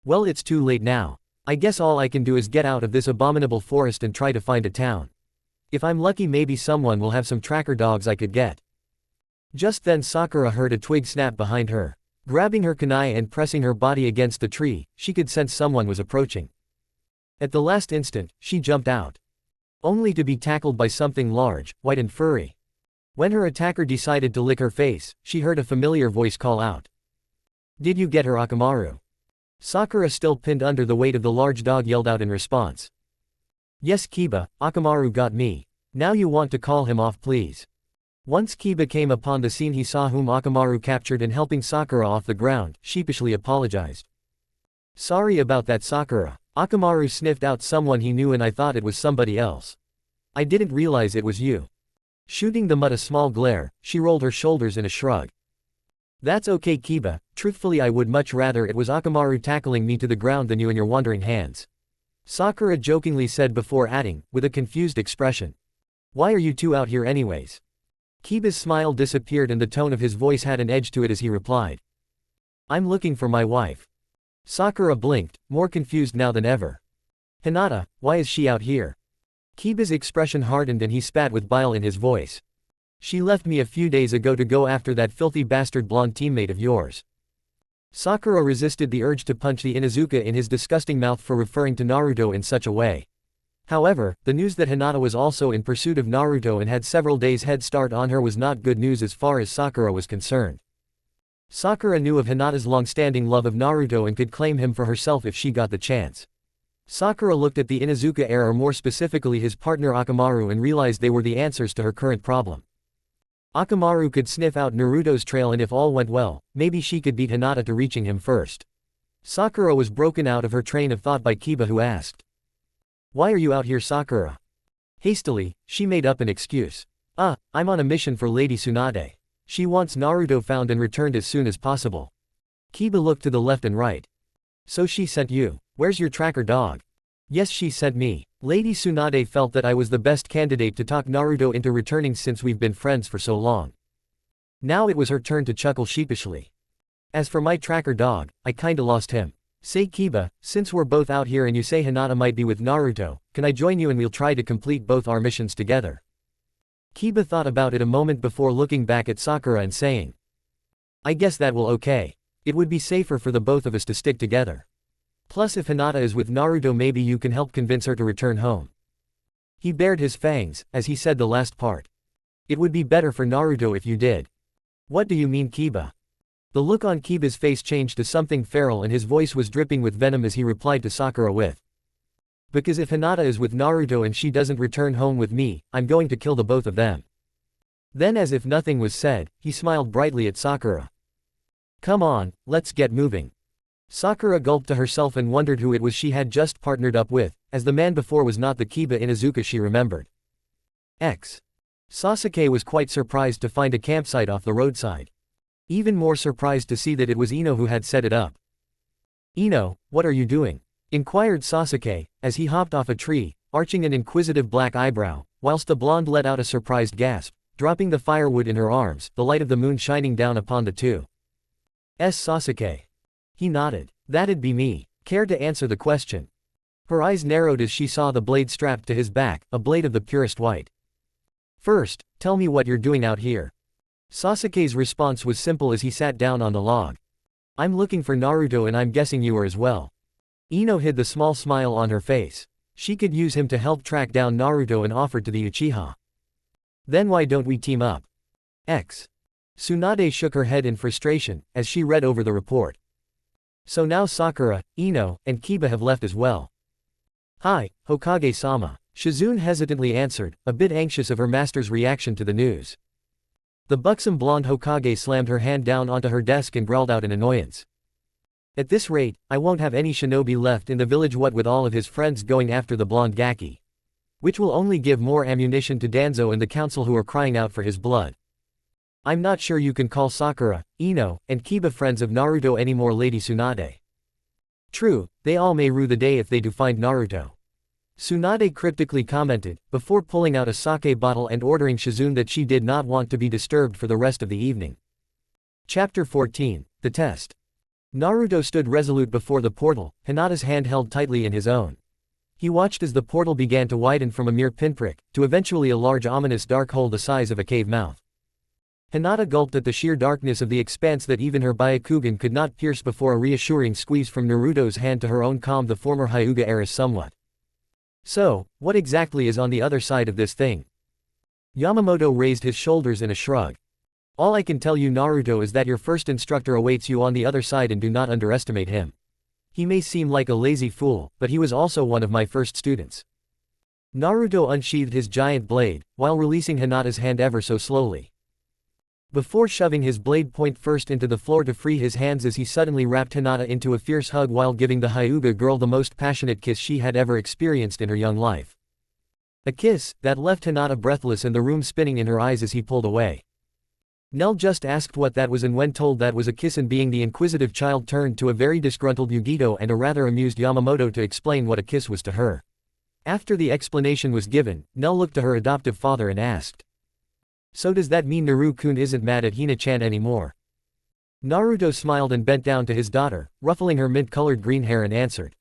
Well, it's too late now. I guess all I can do is get out of this abominable forest and try to find a town. If I'm lucky maybe someone will have some tracker dogs I could get. Just then Sakura heard a twig snap behind her. Grabbing her kunai and pressing her body against the tree, she could sense someone was approaching. At the last instant, she jumped out. Only to be tackled by something large, white and furry. When her attacker decided to lick her face, she heard a familiar voice call out. Did you get her Akamaru? Sakura, still pinned under the weight of the large dog, yelled out in response. Yes Kiba, Akamaru got me. Now you want to call him off please. Once Kiba came upon the scene he saw whom Akamaru captured and helping Sakura off the ground, sheepishly apologized. Sorry about that Sakura. Akamaru sniffed out someone he knew and I thought it was somebody else. I didn't realize it was you. Shooting the mud a small glare, she rolled her shoulders in a shrug. That's okay Kiba, truthfully I would much rather it was Akamaru tackling me to the ground than you and your wandering hands. Sakura jokingly said before adding, with a confused expression. Why are you two out here anyways? Kiba's smile disappeared and the tone of his voice had an edge to it as he replied. I'm looking for my wife. Sakura blinked, more confused now than ever. Hinata, why is she out here? Kiba's expression hardened and he spat with bile in his voice. She left me a few days ago to go after that filthy bastard blonde teammate of yours. Sakura resisted the urge to punch the Inuzuka in his disgusting mouth for referring to Naruto in such a way. However, the news that Hinata was also in pursuit of Naruto and had several days head start on her was not good news as far as Sakura was concerned. Sakura knew of Hinata's long-standing love of Naruto and could claim him for herself if she got the chance. Sakura looked at the Inuzuka heir, or more specifically his partner Akamaru, and realized they were the answers to her current problem. Akamaru could sniff out Naruto's trail, and if all went well, maybe she could beat Hinata to reaching him first. Sakura was broken out of her train of thought by Kiba, who asked, "Why are you out here, Sakura?" Hastily, she made up an excuse. I'm on a mission for Lady Tsunade. She wants Naruto found and returned as soon as possible." Kiba looked to the left and right. "So she sent you. Where's your tracker dog?" "Yes, she sent me. Lady Tsunade felt that I was the best candidate to talk Naruto into returning since we've been friends for so long." Now it was her turn to chuckle sheepishly. "As for my tracker dog, I kinda lost him. Say Kiba, since we're both out here and you say Hinata might be with Naruto, can I join you and we'll try to complete both our missions together?" Kiba thought about it a moment before looking back at Sakura and saying, "I guess that will okay. It would be safer for the both of us to stick together. Plus if Hinata is with Naruto, maybe you can help convince her to return home." He bared his fangs, as he said the last part. "It would be better for Naruto if you did." "What do you mean, Kiba?" The look on Kiba's face changed to something feral and his voice was dripping with venom as he replied to Sakura with, "Because if Hinata is with Naruto and she doesn't return home with me, I'm going to kill the both of them." Then, as if nothing was said, he smiled brightly at Sakura. "Come on, let's get moving." Sakura gulped to herself and wondered who it was she had just partnered up with, as the man before was not the Kiba Inuzuka she remembered. Sasuke was quite surprised to find a campsite off the roadside. Even more surprised to see that it was Ino who had set it up. "Ino, what are you doing?" inquired Sasuke, as he hopped off a tree, arching an inquisitive black eyebrow, whilst the blonde let out a surprised gasp, dropping the firewood in her arms, the light of the moon shining down upon the two. Sasuke. He nodded. "That'd be me. Care to answer the question?" Her eyes narrowed as she saw the blade strapped to his back, a blade of the purest white. "First, tell me what you're doing out here." Sasuke's response was simple as he sat down on the log. "I'm looking for Naruto and I'm guessing you are as well." Ino hid the small smile on her face. She could use him to help track down Naruto and offered to the Uchiha. "Then why don't we team up?" Tsunade shook her head in frustration, as she read over the report. "So now Sakura, Ino, and Kiba have left as well." "Hi, Hokage-sama," Shizune hesitantly answered, a bit anxious of her master's reaction to the news. The buxom blonde Hokage slammed her hand down onto her desk and growled out in annoyance. "At this rate, I won't have any shinobi left in the village, what with all of his friends going after the blonde Gaki. Which will only give more ammunition to Danzo and the council, who are crying out for his blood. I'm not sure you can call Sakura, Ino, and Kiba friends of Naruto anymore, Lady Tsunade. True, they all may rue the day if they do find Naruto." Tsunade cryptically commented, before pulling out a sake bottle and ordering Shizune that she did not want to be disturbed for the rest of the evening. Chapter 14, The Test. Naruto stood resolute before the portal, Hinata's hand held tightly in his own. He watched as the portal began to widen from a mere pinprick, to eventually a large ominous dark hole the size of a cave mouth. Hinata gulped at the sheer darkness of the expanse that even her Byakugan could not pierce before a reassuring squeeze from Naruto's hand to her own calmed the former Hyuga heiress somewhat. "So, what exactly is on the other side of this thing?" Yamamoto raised his shoulders in a shrug. "All I can tell you, Naruto, is that your first instructor awaits you on the other side, and do not underestimate him. He may seem like a lazy fool, but he was also one of my first students." Naruto unsheathed his giant blade, while releasing Hinata's hand ever so slowly. Before shoving his blade point first into the floor to free his hands, as he suddenly wrapped Hinata into a fierce hug while giving the Hyuga girl the most passionate kiss she had ever experienced in her young life. A kiss that left Hinata breathless and the room spinning in her eyes as he pulled away. Nell just asked what that was, and when told that was a kiss, and being the inquisitive child turned to a very disgruntled Yugito and a rather amused Yamamoto to explain what a kiss was to her. After the explanation was given, Nell looked to her adoptive father and asked, "So does that mean Naru-kun isn't mad at Hina-chan anymore?" Naruto smiled and bent down to his daughter, ruffling her mint-colored green hair, and answered,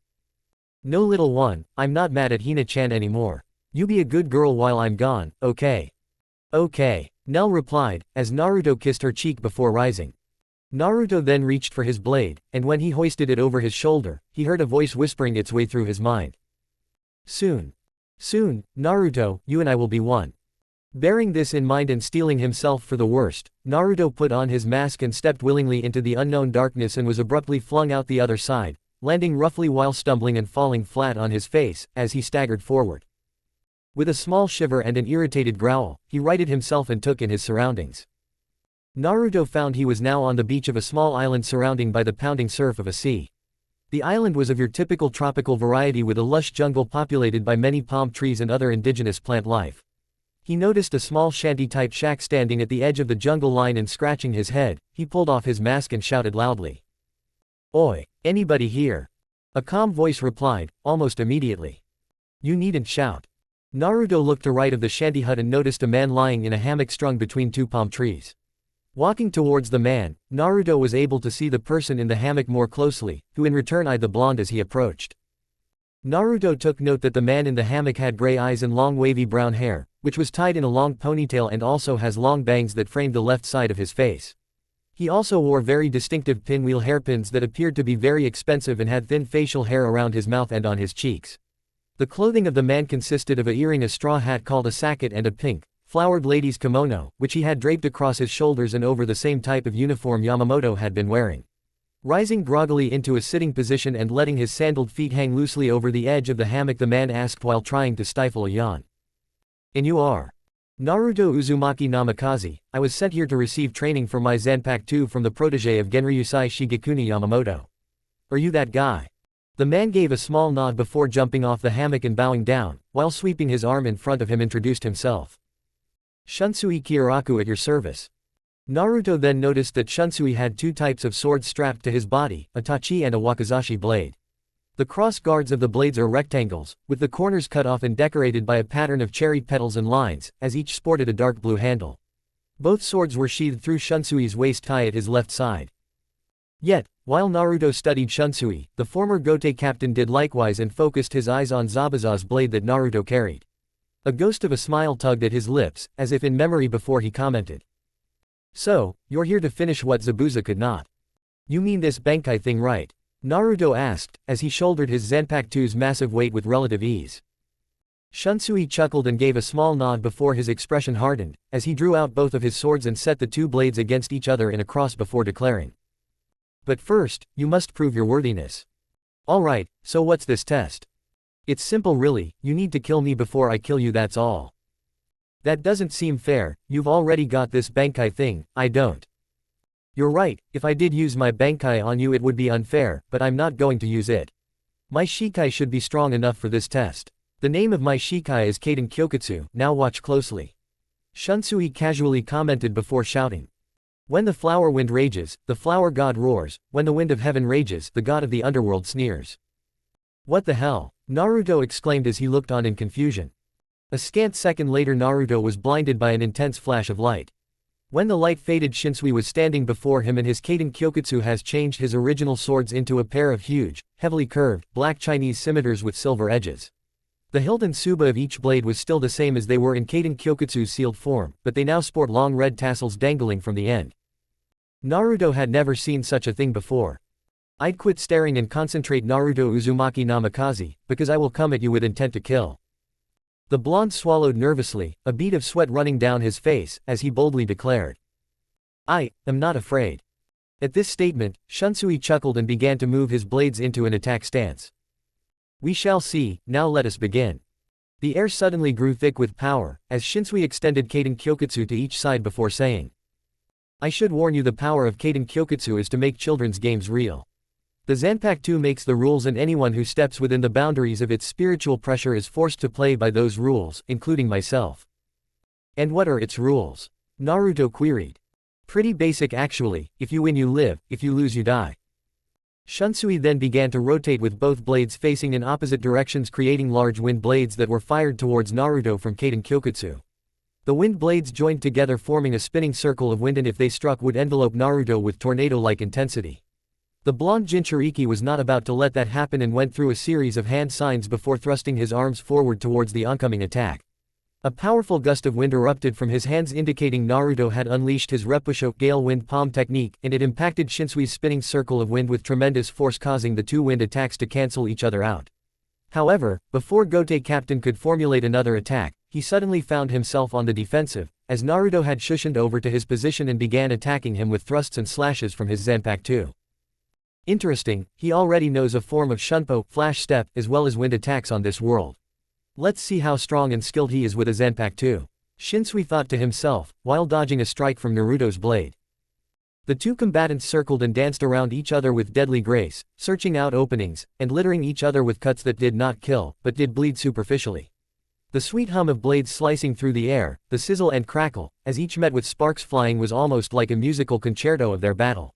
"No, little one, I'm not mad at Hina-chan anymore. You be a good girl while I'm gone, okay?" "Okay," Nell replied, as Naruto kissed her cheek before rising. Naruto then reached for his blade, and when he hoisted it over his shoulder, he heard a voice whispering its way through his mind. Soon, Naruto, you and I will be one." Bearing this in mind and steeling himself for the worst, Naruto put on his mask and stepped willingly into the unknown darkness and was abruptly flung out the other side, landing roughly while stumbling and falling flat on his face as he staggered forward. With a small shiver and an irritated growl, he righted himself and took in his surroundings. Naruto found he was now on the beach of a small island surrounded by the pounding surf of a sea. The island was of your typical tropical variety with a lush jungle populated by many palm trees and other indigenous plant life. He noticed a small shanty-type shack standing at the edge of the jungle line, and scratching his head, he pulled off his mask and shouted loudly, "Oi, anybody here?" A calm voice replied, almost immediately, "You needn't shout." Naruto looked to right of the shanty hut and noticed a man lying in a hammock strung between two palm trees. Walking towards the man, Naruto was able to see the person in the hammock more closely, who in return eyed the blonde as he approached. Naruto took note that the man in the hammock had gray eyes and long wavy brown hair, which was tied in a long ponytail, and also has long bangs that framed the left side of his face. He also wore very distinctive pinwheel hairpins that appeared to be very expensive and had thin facial hair around his mouth and on his cheeks. The clothing of the man consisted of a earring, a straw hat called a sacket, and a pink, flowered lady's kimono, which he had draped across his shoulders and over the same type of uniform Yamamoto had been wearing. Rising groggily into a sitting position and letting his sandaled feet hang loosely over the edge of the hammock, the man asked while trying to stifle a yawn, "And you are?" "Naruto Uzumaki Namikaze, I was sent here to receive training for my Zanpakuto from the protege of Genryusai Shigekuni Yamamoto." "Are you that guy?" The man gave a small nod before jumping off the hammock and bowing down, while sweeping his arm in front of him, introduced himself. "Shunsui Kyoraku at your service." Naruto then noticed that Shunsui had two types of swords strapped to his body, a tachi and a wakizashi blade. The cross guards of the blades are rectangles, with the corners cut off and decorated by a pattern of cherry petals and lines, as each sported a dark blue handle. Both swords were sheathed through Shunsui's waist tie at his left side. Yet, while Naruto studied Shunsui, the former Gote captain did likewise and focused his eyes on Zabuza's blade that Naruto carried. A ghost of a smile tugged at his lips, as if in memory, before he commented, "So, you're here to finish what Zabuza could not. You mean this Bankai thing, right?" Naruto asked, as he shouldered his Zanpakuto's massive weight with relative ease. Shunsui chuckled and gave a small nod before his expression hardened, as he drew out both of his swords and set the two blades against each other in a cross before declaring, "But first, you must prove your worthiness." "Alright, so what's this test?" "It's simple really, you need to kill me before I kill you, that's all." "That doesn't seem fair, you've already got this Bankai thing, I don't." "You're right, if I did use my Bankai on you it would be unfair, but I'm not going to use it. My Shikai should be strong enough for this test. The name of my Shikai is Kaden Kyokutsu, now watch closely." Shunsui casually commented before shouting, "When the flower wind rages, the flower god roars, when the wind of heaven rages, the god of the underworld sneers." "What the hell?" Naruto exclaimed as he looked on in confusion. A scant second later Naruto was blinded by an intense flash of light. When the light faded, Shunsui was standing before him, and his Kaden Kyokutsu has changed his original swords into a pair of huge, heavily curved, black Chinese scimitars with silver edges. The hilt and tsuba of each blade was still the same as they were in Kaden Kyokutsu's sealed form, but they now sport long red tassels dangling from the end. Naruto had never seen such a thing before. "I'd quit staring and concentrate, Naruto Uzumaki Namikaze, because I will come at you with intent to kill." The blonde swallowed nervously, a bead of sweat running down his face, as he boldly declared, "I am not afraid." At this statement, Shunsui chuckled and began to move his blades into an attack stance. "We shall see, now let us begin." The air suddenly grew thick with power, as Shunsui extended Kaden Kyokutsu to each side before saying, "I should warn you, the power of Kaden Kyokutsu is to make children's games real. The Zanpakuto makes the rules, and anyone who steps within the boundaries of its spiritual pressure is forced to play by those rules, including myself." "And what are its rules?" Naruto queried. Pretty basic actually, if you win you live, if you lose you die. Shunsui then began to rotate with both blades facing in opposite directions, creating large wind blades that were fired towards Naruto from Kaden Kyokutsu. The wind blades joined together forming a spinning circle of wind, and if they struck would envelope Naruto with tornado-like intensity. The blonde Jinchuriki was not about to let that happen and went through a series of hand signs before thrusting his arms forward towards the oncoming attack. A powerful gust of wind erupted from his hands, indicating Naruto had unleashed his Repusho Gale Wind Palm technique, and it impacted Shinsui's spinning circle of wind with tremendous force, causing the two wind attacks to cancel each other out. However, before Gote Captain could formulate another attack, he suddenly found himself on the defensive, as Naruto had shushened over to his position and began attacking him with thrusts and slashes from his Zanpakuto. Interesting, he already knows a form of Shunpo, Flash Step, as well as wind attacks on this world. Let's see how strong and skilled he is with a Zanpakuto, Shinsui thought to himself, while dodging a strike from Naruto's blade. The two combatants circled and danced around each other with deadly grace, searching out openings, and littering each other with cuts that did not kill, but did bleed superficially. The sweet hum of blades slicing through the air, the sizzle and crackle, as each met with sparks flying, was almost like a musical concerto of their battle.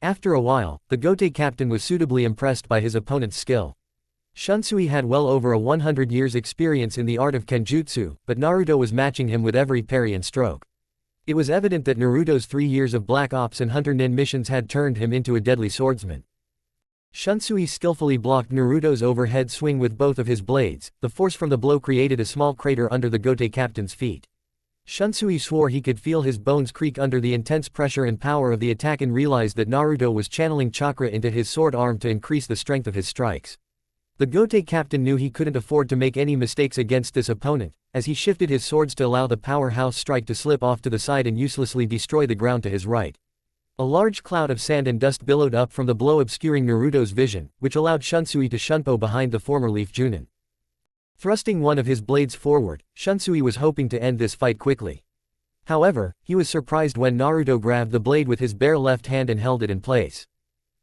After a while, the Gote Captain was suitably impressed by his opponent's skill. Shunsui had well over a 100 years experience in the art of Kenjutsu, but Naruto was matching him with every parry and stroke. It was evident that Naruto's 3 years of Black Ops and Hunter Nin missions had turned him into a deadly swordsman. Shunsui skillfully blocked Naruto's overhead swing with both of his blades. The force from the blow created a small crater under the Gote Captain's feet. Shunsui swore he could feel his bones creak under the intense pressure and power of the attack, and realized that Naruto was channeling chakra into his sword arm to increase the strength of his strikes. The Gote Captain knew he couldn't afford to make any mistakes against this opponent, as he shifted his swords to allow the powerhouse strike to slip off to the side and uselessly destroy the ground to his right. A large cloud of sand and dust billowed up from the blow, obscuring Naruto's vision, which allowed Shunsui to shunpo behind the former Leaf Junin. Thrusting one of his blades forward, Shunsui was hoping to end this fight quickly. However, he was surprised when Naruto grabbed the blade with his bare left hand and held it in place.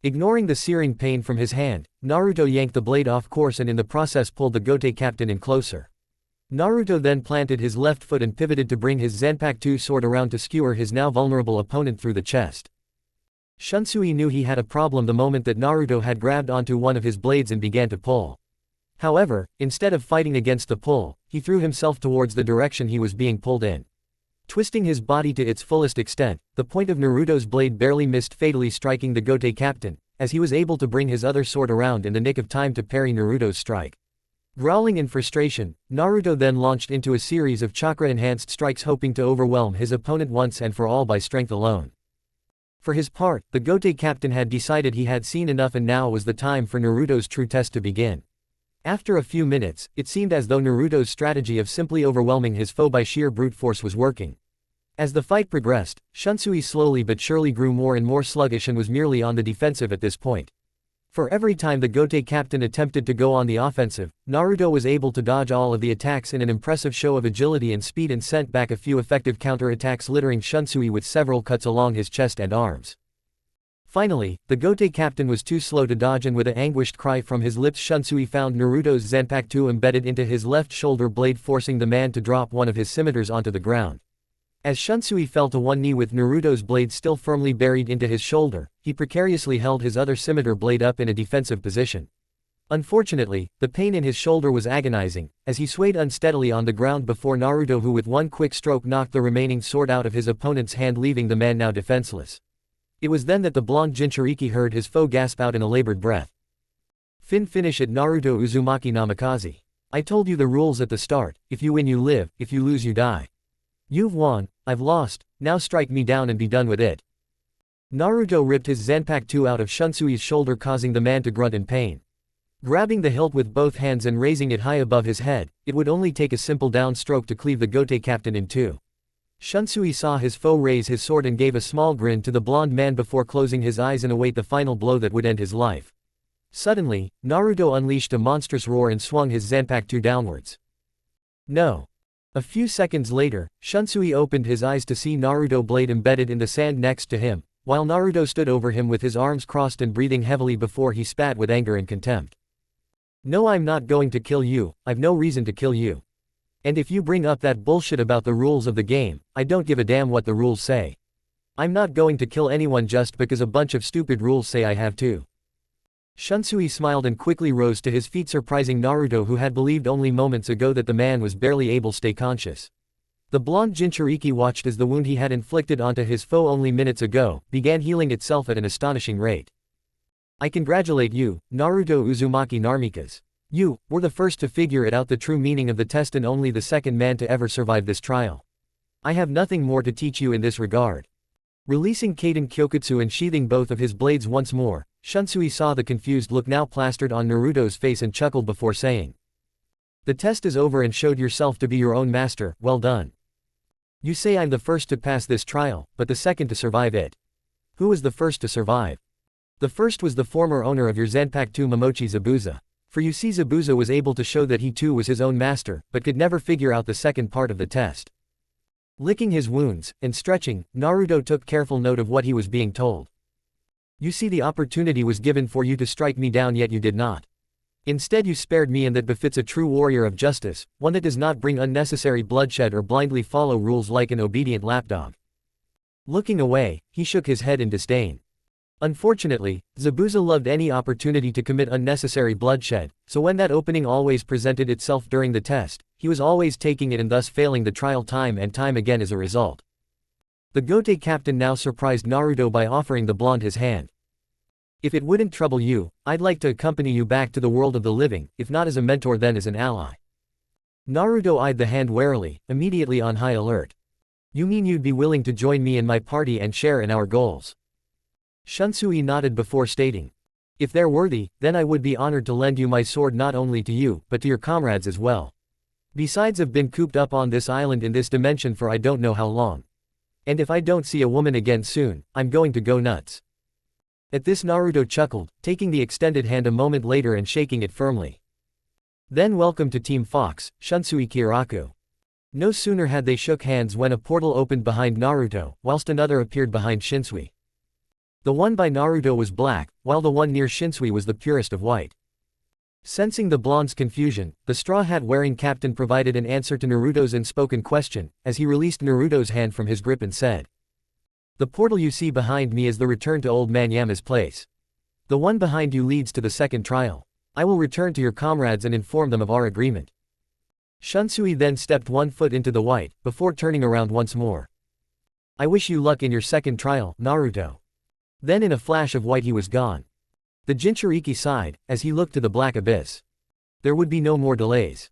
Ignoring the searing pain from his hand, Naruto yanked the blade off course and in the process pulled the Gote Captain in closer. Naruto then planted his left foot and pivoted to bring his Zanpakuto sword around to skewer his now vulnerable opponent through the chest. Shunsui knew he had a problem the moment that Naruto had grabbed onto one of his blades and began to pull. However, instead of fighting against the pull, he threw himself towards the direction he was being pulled in. Twisting his body to its fullest extent, the point of Naruto's blade barely missed, fatally striking the Gote Captain, as he was able to bring his other sword around in the nick of time to parry Naruto's strike. Growling in frustration, Naruto then launched into a series of chakra-enhanced strikes, hoping to overwhelm his opponent once and for all by strength alone. For his part, the Gote Captain had decided he had seen enough, and now was the time for Naruto's true test to begin. After a few minutes, it seemed as though Naruto's strategy of simply overwhelming his foe by sheer brute force was working. As the fight progressed, Shunsui slowly but surely grew more and more sluggish and was merely on the defensive at this point. For every time the Gote Captain attempted to go on the offensive, Naruto was able to dodge all of the attacks in an impressive show of agility and speed, and sent back a few effective counter-attacks, littering Shunsui with several cuts along his chest and arms. Finally, the Gote Captain was too slow to dodge, and with an anguished cry from his lips, Shunsui found Naruto's Zanpakuto embedded into his left shoulder blade, forcing the man to drop one of his scimitars onto the ground. As Shunsui fell to one knee with Naruto's blade still firmly buried into his shoulder, he precariously held his other scimitar blade up in a defensive position. Unfortunately, the pain in his shoulder was agonizing, as he swayed unsteadily on the ground before Naruto, who with one quick stroke knocked the remaining sword out of his opponent's hand, leaving the man now defenseless. It was then that the blonde Jinchuriki heard his foe gasp out in a labored breath. Finish it, Naruto Uzumaki Namikaze. I told you the rules at the start: if you win you live, if you lose you die. You've won, I've lost, now strike me down and be done with it. Naruto ripped his Zanpakuto out of Shunsui's shoulder, causing the man to grunt in pain. Grabbing the hilt with both hands and raising it high above his head, it would only take a simple downstroke to cleave the Gote Captain in two. Shunsui saw his foe raise his sword and gave a small grin to the blonde man before closing his eyes and await the final blow that would end his life. Suddenly, Naruto unleashed a monstrous roar and swung his Zanpakuto downwards. No. A few seconds later, Shunsui opened his eyes to see Naruto blade embedded in the sand next to him, while Naruto stood over him with his arms crossed and breathing heavily before he spat with anger and contempt. No, I'm not going to kill you, I've no reason to kill you. And if you bring up that bullshit about the rules of the game, I don't give a damn what the rules say. I'm not going to kill anyone just because a bunch of stupid rules say I have to. Shunsui smiled and quickly rose to his feet, surprising Naruto, who had believed only moments ago that the man was barely able to stay conscious. The blonde Jinchuriki watched as the wound he had inflicted onto his foe only minutes ago began healing itself at an astonishing rate. I congratulate you, Naruto Uzumaki Narmikas. You were the first to figure it out, the true meaning of the test, and only the second man to ever survive this trial. I have nothing more to teach you in this regard. Releasing Kaden Kyokutsu and sheathing both of his blades once more, Shunsui saw the confused look now plastered on Naruto's face and chuckled before saying, "The test is over and showed yourself to be your own master, well done. You say I'm the first to pass this trial, but the second to survive it. Who was the first to survive? The first was the former owner of your Zanpakuto Momochi, Zabuza. For you see, Zabuza was able to show that he too was his own master, but could never figure out the second part of the test." Licking his wounds and stretching, Naruto took careful note of what he was being told. You see, the opportunity was given for you to strike me down, yet you did not. Instead you spared me, and that befits a true warrior of justice, one that does not bring unnecessary bloodshed or blindly follow rules like an obedient lapdog. Looking away, he shook his head in disdain. Unfortunately, Zabuza loved any opportunity to commit unnecessary bloodshed, so when that opening always presented itself during the test, he was always taking it and thus failing the trial time and time again as a result. The Gote captain now surprised Naruto by offering the blonde his hand. If it wouldn't trouble you, I'd like to accompany you back to the world of the living, if not as a mentor then as an ally. Naruto eyed the hand warily, immediately on high alert. You mean you'd be willing to join me and my party and share in our goals? Shunsui nodded before stating, if they're worthy, then I would be honored to lend you my sword, not only to you, but to your comrades as well. Besides, I've been cooped up on this island in this dimension for I don't know how long. And if I don't see a woman again soon, I'm going to go nuts. At this Naruto chuckled, taking the extended hand a moment later and shaking it firmly. Then welcome to Team Fox, Shunsui Kiraku. No sooner had they shook hands when a portal opened behind Naruto, whilst another appeared behind Shinsui. The one by Naruto was black, while the one near Shinsui was the purest of white. Sensing the blonde's confusion, the straw hat-wearing captain provided an answer to Naruto's unspoken question, as he released Naruto's hand from his grip and said, the portal you see behind me is the return to Old Man Yama's place. The one behind you leads to the second trial. I will return to your comrades and inform them of our agreement. Shunsui then stepped one foot into the white, before turning around once more. I wish you luck in your second trial, Naruto. Then in a flash of white he was gone. The Jinchuriki sighed, as he looked to the black abyss. There would be no more delays.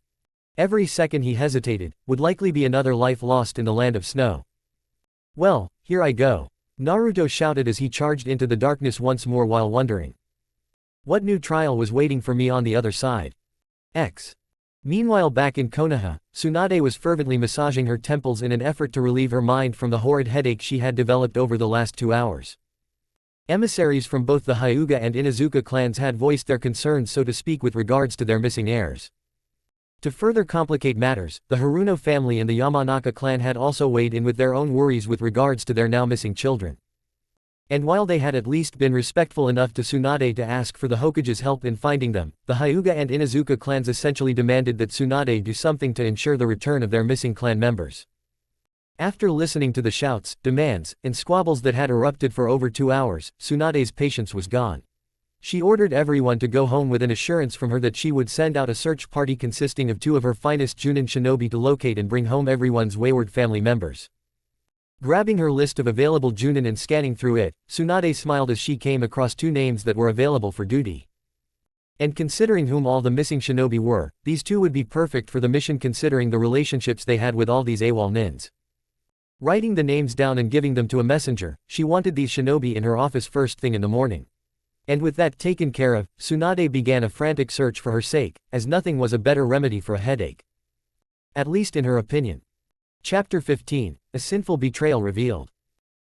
Every second he hesitated, would likely be another life lost in the land of snow. Well, here I go, Naruto shouted as he charged into the darkness once more while wondering. What new trial was waiting for me on the other side? Meanwhile back in Konoha, Tsunade was fervently massaging her temples in an effort to relieve her mind from the horrid headache she had developed over the last 2 hours. Emissaries from both the Hyuga and Inuzuka clans had voiced their concerns, so to speak, with regards to their missing heirs. To further complicate matters, the Haruno family and the Yamanaka clan had also weighed in with their own worries with regards to their now missing children. And while they had at least been respectful enough to Tsunade to ask for the Hokage's help in finding them, the Hyuga and Inuzuka clans essentially demanded that Tsunade do something to ensure the return of their missing clan members. After listening to the shouts, demands, and squabbles that had erupted for over 2 hours, Tsunade's patience was gone. She ordered everyone to go home with an assurance from her that she would send out a search party consisting of 2 of her finest Junin shinobi to locate and bring home everyone's wayward family members. Grabbing her list of available Junin and scanning through it, Tsunade smiled as she came across 2 names that were available for duty. And considering whom all the missing shinobi were, these 2 would be perfect for the mission considering the relationships they had with all these AWOL nins. Writing the names down and giving them to a messenger, she wanted these shinobi in her office first thing in the morning. And with that taken care of, Tsunade began a frantic search for her sake, as nothing was a better remedy for a headache. At least in her opinion. Chapter 15, A Sinful Betrayal Revealed.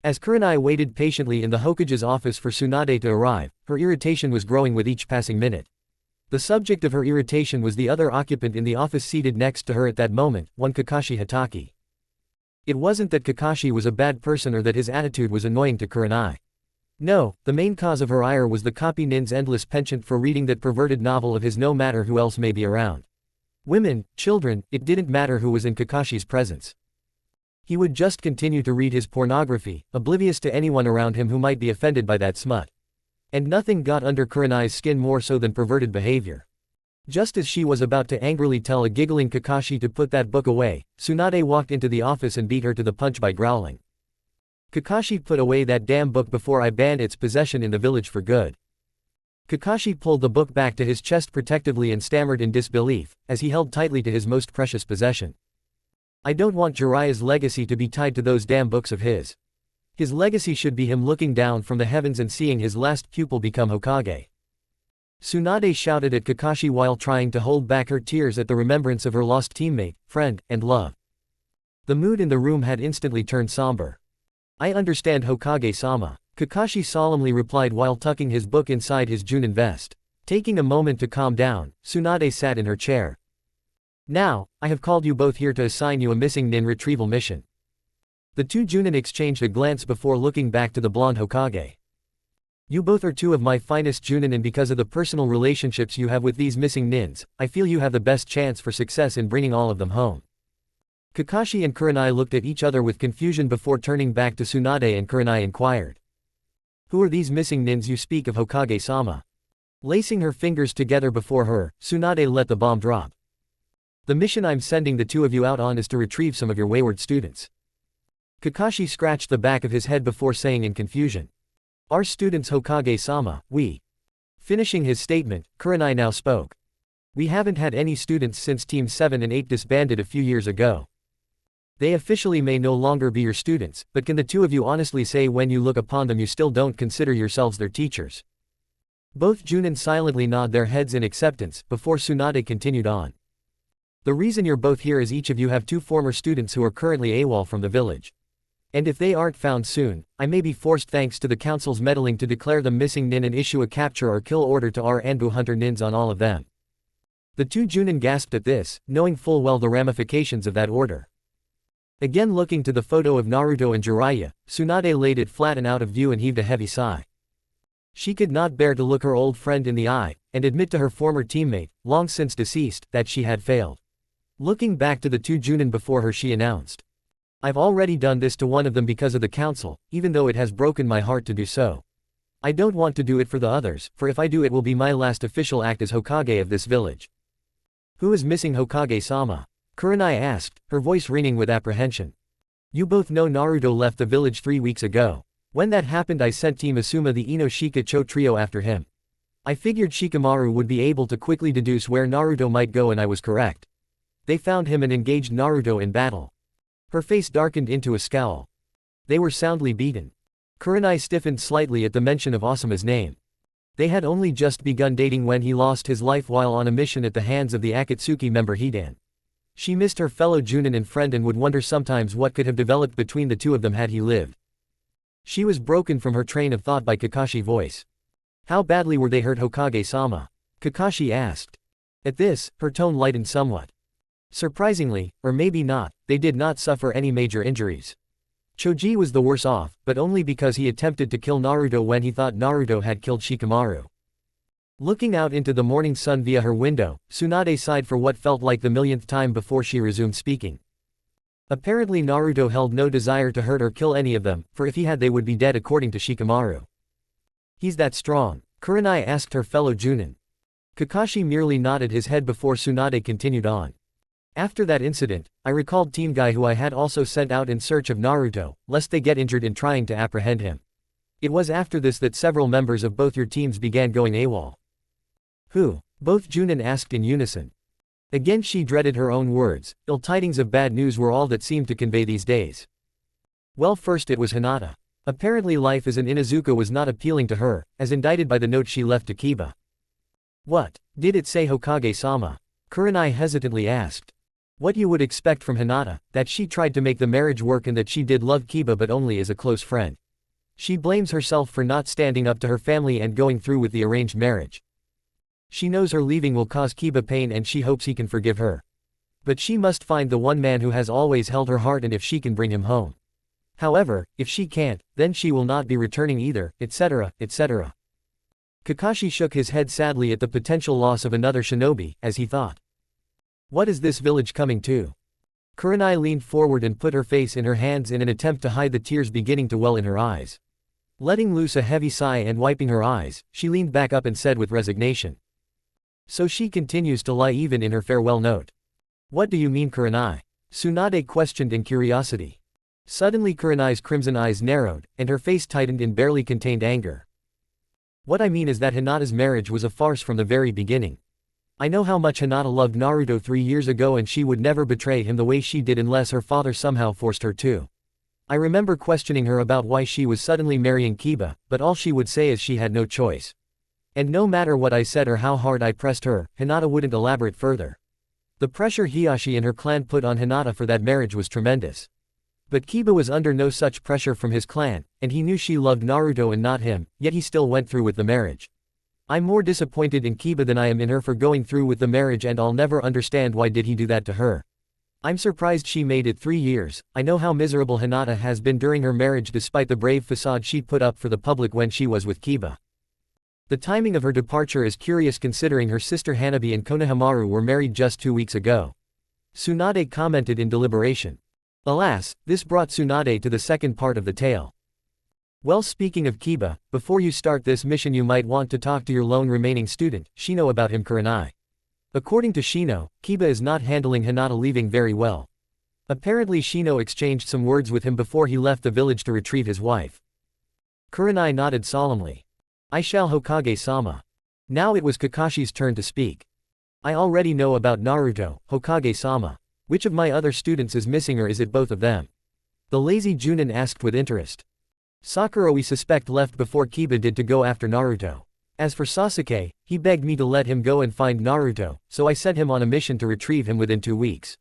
As Kurenai waited patiently in the Hokage's office for Tsunade to arrive, her irritation was growing with each passing minute. The subject of her irritation was the other occupant in the office seated next to her at that moment, one Kakashi Hataki. It wasn't that Kakashi was a bad person or that his attitude was annoying to Kurenai. No, the main cause of her ire was the copy nin's endless penchant for reading that perverted novel of his no matter who else may be around. Women, children, it didn't matter who was in Kakashi's presence. He would just continue to read his pornography, oblivious to anyone around him who might be offended by that smut. And nothing got under Kurenai's skin more so than perverted behavior. Just as she was about to angrily tell a giggling Kakashi to put that book away, Tsunade walked into the office and beat her to the punch by growling. "Kakashi, put away that damn book before I ban its possession in the village for good." Kakashi pulled the book back to his chest protectively and stammered in disbelief, as he held tightly to his most precious possession. "I don't want Jiraiya's legacy to be tied to those damn books of his. His legacy should be him looking down from the heavens and seeing his last pupil become Hokage." Tsunade shouted at Kakashi while trying to hold back her tears at the remembrance of her lost teammate, friend, and love. The mood in the room had instantly turned somber. "I understand, Hokage-sama," Kakashi solemnly replied while tucking his book inside his Junin vest. Taking a moment to calm down, Tsunade sat in her chair. "Now, I have called you both here to assign you a missing nin retrieval mission." The two Junin exchanged a glance before looking back to the blonde Hokage. "You both are two of my finest Junin, and because of the personal relationships you have with these missing nins, I feel you have the best chance for success in bringing all of them home." Kakashi and Kurenai looked at each other with confusion before turning back to Tsunade, and Kurenai inquired, "Who are these missing nins you speak of, Hokage-sama?" Lacing her fingers together before her, Tsunade let the bomb drop. "The mission I'm sending the two of you out on is to retrieve some of your wayward students." Kakashi scratched the back of his head before saying in confusion, "Our students, Hokage-sama, we." Finishing his statement, Kurenai now spoke. "We haven't had any students since Team 7 and 8 disbanded a few years ago. They officially may no longer be your students, but can the two of you honestly say when you look upon them you still don't consider yourselves their teachers?" Both Junin silently nod their heads in acceptance, before Tsunade continued on. "The reason you're both here is each of you have two former students who are currently AWOL from the village. And if they aren't found soon, I may be forced, thanks to the council's meddling, to declare them missing nin and issue a capture or kill order to our Anbu hunter nins on all of them." The two Junin gasped at this, knowing full well the ramifications of that order. Again looking to the photo of Naruto and Jiraiya, Tsunade laid it flat and out of view and heaved a heavy sigh. She could not bear to look her old friend in the eye, and admit to her former teammate, long since deceased, that she had failed. Looking back to the two Junin before her, she announced, "I've already done this to one of them because of the council, even though it has broken my heart to do so. I don't want to do it for the others, for if I do it will be my last official act as Hokage of this village." "Who is missing, Hokage-sama?" Kurenai asked, her voice ringing with apprehension. "You both know Naruto left the village 3 weeks ago. When that happened I sent Team Asuma the Ino Cho trio after him. I figured Shikamaru would be able to quickly deduce where Naruto might go, and I was correct. They found him and engaged Naruto in battle." Her face darkened into a scowl. "They were soundly beaten." Kurenai stiffened slightly at the mention of Asuma's name. They had only just begun dating when he lost his life while on a mission at the hands of the Akatsuki member Hidan. She missed her fellow Junin and friend and would wonder sometimes what could have developed between the two of them had he lived. She was broken from her train of thought by Kakashi's voice. "How badly were they hurt, Hokage-sama?" Kakashi asked. At this, her tone lightened somewhat. Surprisingly, or maybe not, they did not suffer any major injuries. Choji was the worse off, but only because he attempted to kill Naruto when he thought Naruto had killed Shikamaru. Looking out into the morning sun via her window, Tsunade sighed for what felt like the millionth time before she resumed speaking. Apparently Naruto held no desire to hurt or kill any of them, for if he had they would be dead according to Shikamaru. "He's that strong?" Kurenai asked her fellow Junin. Kakashi merely nodded his head before Tsunade continued on. "After that incident, I recalled Team Guy, who I had also sent out in search of Naruto, lest they get injured in trying to apprehend him. It was after this that several members of both your teams began going AWOL." "Who?" both Junin asked in unison. Again she dreaded her own words. Ill tidings of bad news were all that seemed to convey these days. Well, first it was Hinata. Apparently life as an Inuzuka was not appealing to her, as indicted by the note she left to Kiba. "What did it say, Hokage-sama?" Kurenai hesitantly asked. "What you would expect from Hinata, that she tried to make the marriage work and that she did love Kiba but only as a close friend. She blames herself for not standing up to her family and going through with the arranged marriage. She knows her leaving will cause Kiba pain and she hopes he can forgive her. But she must find the one man who has always held her heart, and if she can bring him home. However, if she can't, then she will not be returning either, etc., etc." Kakashi shook his head sadly at the potential loss of another shinobi, as he thought. What is this village coming to? Kurenai leaned forward and put her face in her hands in an attempt to hide the tears beginning to well in her eyes. Letting loose a heavy sigh and wiping her eyes, she leaned back up and said with resignation. So she continues to lie even in her farewell note. What do you mean, Kurenai? Tsunade questioned in curiosity. Suddenly Kurenai's crimson eyes narrowed, and her face tightened in barely contained anger. What I mean is that Hinata's marriage was a farce from the very beginning. I know how much Hinata loved Naruto 3 years ago and she would never betray him the way she did unless her father somehow forced her to. I remember questioning her about why she was suddenly marrying Kiba, but all she would say is she had no choice. And no matter what I said or how hard I pressed her, Hinata wouldn't elaborate further. The pressure Hiashi and her clan put on Hinata for that marriage was tremendous. But Kiba was under no such pressure from his clan, and he knew she loved Naruto and not him, yet he still went through with the marriage. I'm more disappointed in Kiba than I am in her for going through with the marriage, and I'll never understand why did he do that to her. I'm surprised she made it 3 years. I know how miserable Hinata has been during her marriage despite the brave facade she put up for the public when she was with Kiba. The timing of her departure is curious considering her sister Hanabi and Konohamaru were married just 2 weeks ago. Tsunade commented in deliberation. Alas, this brought Tsunade to the second part of the tale. Well, speaking of Kiba, before you start this mission you might want to talk to your lone remaining student, Shino, about him, Kurenai. According to Shino, Kiba is not handling Hinata leaving very well. Apparently Shino exchanged some words with him before he left the village to retrieve his wife. Kurenai nodded solemnly. I shall, Hokage-sama. Now it was Kakashi's turn to speak. I already know about Naruto, Hokage-sama. Which of my other students is missing, or is it both of them? The lazy Junin asked with interest. Sakura we suspect left before Kiba did to go after Naruto. As for Sasuke, he begged me to let him go and find Naruto, so I sent him on a mission to retrieve him within 2 weeks.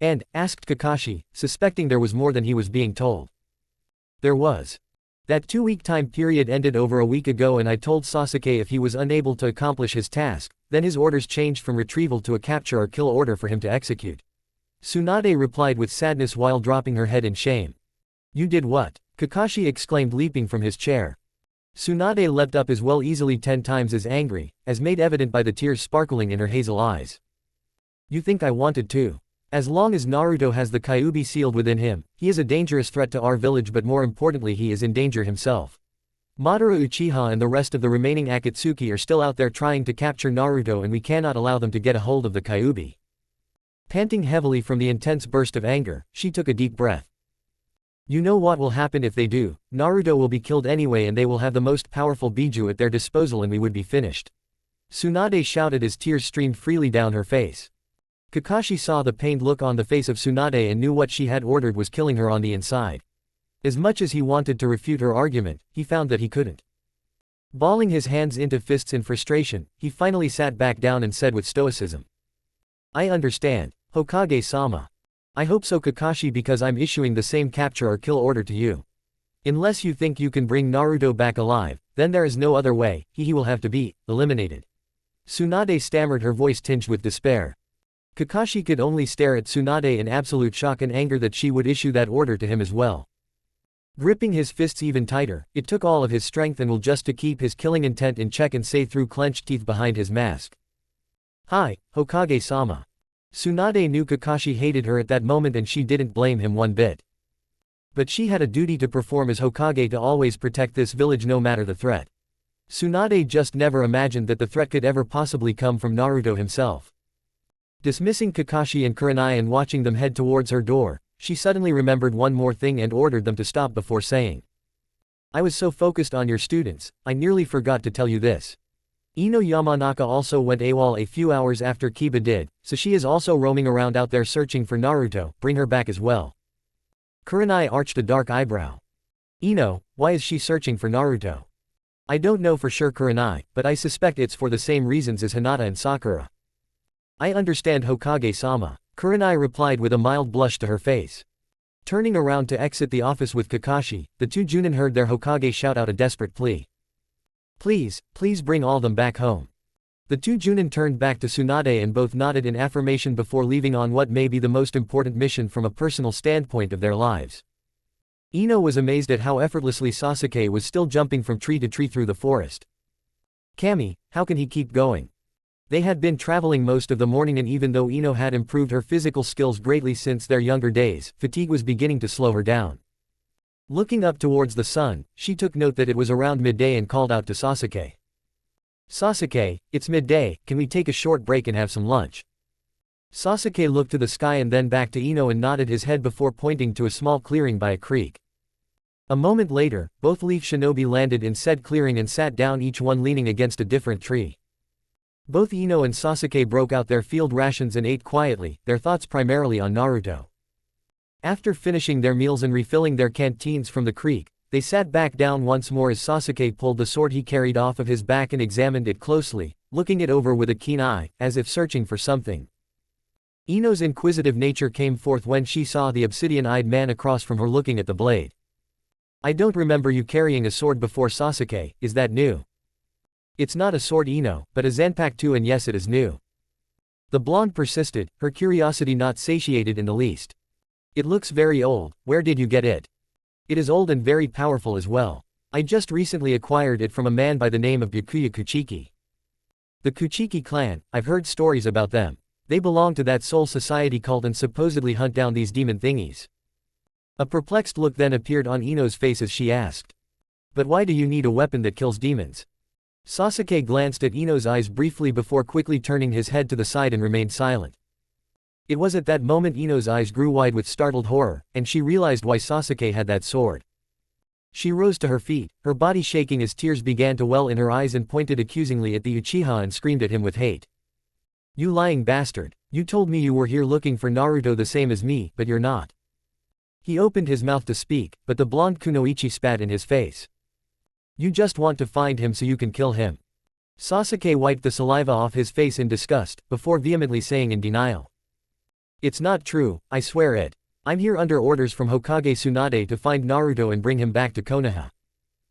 And, asked Kakashi, suspecting there was more than he was being told. There was. That 2-week time period ended over a week ago, and I told Sasuke if he was unable to accomplish his task, then his orders changed from retrieval to a capture or kill order for him to execute. Tsunade replied with sadness while dropping her head in shame. You did what? Kakashi exclaimed, leaping from his chair. Tsunade leapt up as well, easily 10 times as angry, as made evident by the tears sparkling in her hazel eyes. You think I wanted to? As long as Naruto has the Kyuubi sealed within him, he is a dangerous threat to our village, but more importantly he is in danger himself. Madara Uchiha and the rest of the remaining Akatsuki are still out there trying to capture Naruto, and we cannot allow them to get a hold of the Kyuubi. Panting heavily from the intense burst of anger, she took a deep breath. You know what will happen if they do? Naruto will be killed anyway, and they will have the most powerful Biju at their disposal, and we would be finished. Tsunade shouted as tears streamed freely down her face. Kakashi saw the pained look on the face of Tsunade and knew what she had ordered was killing her on the inside. As much as he wanted to refute her argument, he found that he couldn't. Balling his hands into fists in frustration, he finally sat back down and said with stoicism. I understand, Hokage-sama. I hope so, Kakashi, because I'm issuing the same capture or kill order to you. Unless you think you can bring Naruto back alive, then there is no other way, he will have to be eliminated. Tsunade stammered, her voice tinged with despair. Kakashi could only stare at Tsunade in absolute shock and anger that she would issue that order to him as well. Gripping his fists even tighter, it took all of his strength and will just to keep his killing intent in check and say through clenched teeth behind his mask. Hi, Hokage-sama. Tsunade knew Kakashi hated her at that moment, and she didn't blame him one bit. But she had a duty to perform as Hokage, to always protect this village no matter the threat. Tsunade just never imagined that the threat could ever possibly come from Naruto himself. Dismissing Kakashi and Kurenai and watching them head towards her door, she suddenly remembered one more thing and ordered them to stop before saying. I was so focused on your students, I nearly forgot to tell you this. Ino Yamanaka also went AWOL a few hours after Kiba did, so she is also roaming around out there searching for Naruto. Bring her back as well. Kurenai arched a dark eyebrow. Ino, why is she searching for Naruto? I don't know for sure, Kurenai, but I suspect it's for the same reasons as Hinata and Sakura. I understand, Hokage-sama, Kurenai replied with a mild blush to her face. Turning around to exit the office with Kakashi, the two Junin heard their Hokage shout out a desperate plea. Please, please bring all them back home. The two Junin turned back to Tsunade and both nodded in affirmation before leaving on what may be the most important mission from a personal standpoint of their lives. Ino was amazed at how effortlessly Sasuke was still jumping from tree to tree through the forest. Kami, how can he keep going? They had been traveling most of the morning, and even though Ino had improved her physical skills greatly since their younger days, fatigue was beginning to slow her down. Looking up towards the sun, she took note that it was around midday and called out to Sasuke. "Sasuke, it's midday, can we take a short break and have some lunch?" Sasuke looked to the sky and then back to Ino and nodded his head before pointing to a small clearing by a creek. A moment later, both Leaf Shinobi landed in said clearing and sat down, each one leaning against a different tree. Both Ino and Sasuke broke out their field rations and ate quietly, their thoughts primarily on Naruto. After finishing their meals and refilling their canteens from the creek, they sat back down once more as Sasuke pulled the sword he carried off of his back and examined it closely, looking it over with a keen eye, as if searching for something. Ino's inquisitive nature came forth when she saw the obsidian-eyed man across from her looking at the blade. "I don't remember you carrying a sword before, Sasuke, is that new?" "It's not a sword, Ino, but a zanpakuto, and yes, it is new." The blonde persisted, her curiosity not satiated in the least. "It looks very old, where did you get it?" "It is old and very powerful as well. I just recently acquired it from a man by the name of Byakuya Kuchiki." "The Kuchiki clan, I've heard stories about them. They belong to that soul society cult and supposedly hunt down these demon thingies." A perplexed look then appeared on Ino's face as she asked. "But why do you need a weapon that kills demons?" Sasuke glanced at Ino's eyes briefly before quickly turning his head to the side and remained silent. It was at that moment Ino's eyes grew wide with startled horror, and she realized why Sasuke had that sword. She rose to her feet, her body shaking as tears began to well in her eyes, and pointed accusingly at the Uchiha and screamed at him with hate. "You lying bastard, you told me you were here looking for Naruto the same as me, but you're not." He opened his mouth to speak, but the blonde kunoichi spat in his face. "You just want to find him so you can kill him." Sasuke wiped the saliva off his face in disgust, before vehemently saying in denial. "It's not true, I swear it. I'm here under orders from Hokage Tsunade to find Naruto and bring him back to Konoha."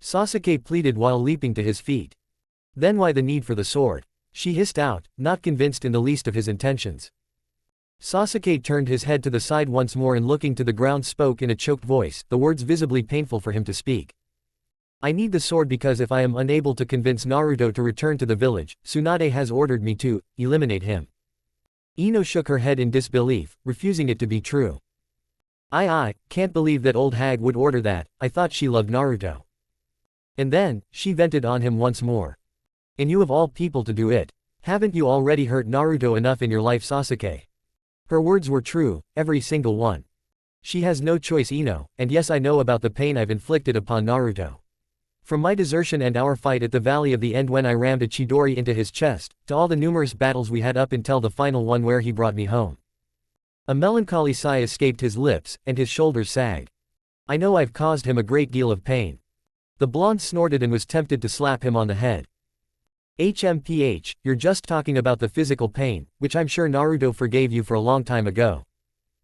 Sasuke pleaded while leaping to his feet. "Then why the need for the sword?" she hissed out, not convinced in the least of his intentions. Sasuke turned his head to the side once more and looking to the ground spoke in a choked voice, the words visibly painful for him to speak. "I need the sword because if I am unable to convince Naruto to return to the village, Tsunade has ordered me to eliminate him." Ino shook her head in disbelief, refusing it to be true. I can't believe that old hag would order that, I thought she loved Naruto." And then, she vented on him once more. "And you of all people to do it. Haven't you already hurt Naruto enough in your life, Sasuke?" Her words were true, every single one. She has no choice, Ino, and yes, I know about the pain I've inflicted upon Naruto. From my desertion and our fight at the Valley of the End when I rammed a Chidori into his chest, to all the numerous battles we had up until the final one where he brought me home. A melancholy sigh escaped his lips, and his shoulders sagged. "I know I've caused him a great deal of pain." The blonde snorted and was tempted to slap him on the head. "HMPH, you're just talking about the physical pain, which I'm sure Naruto forgave you for a long time ago.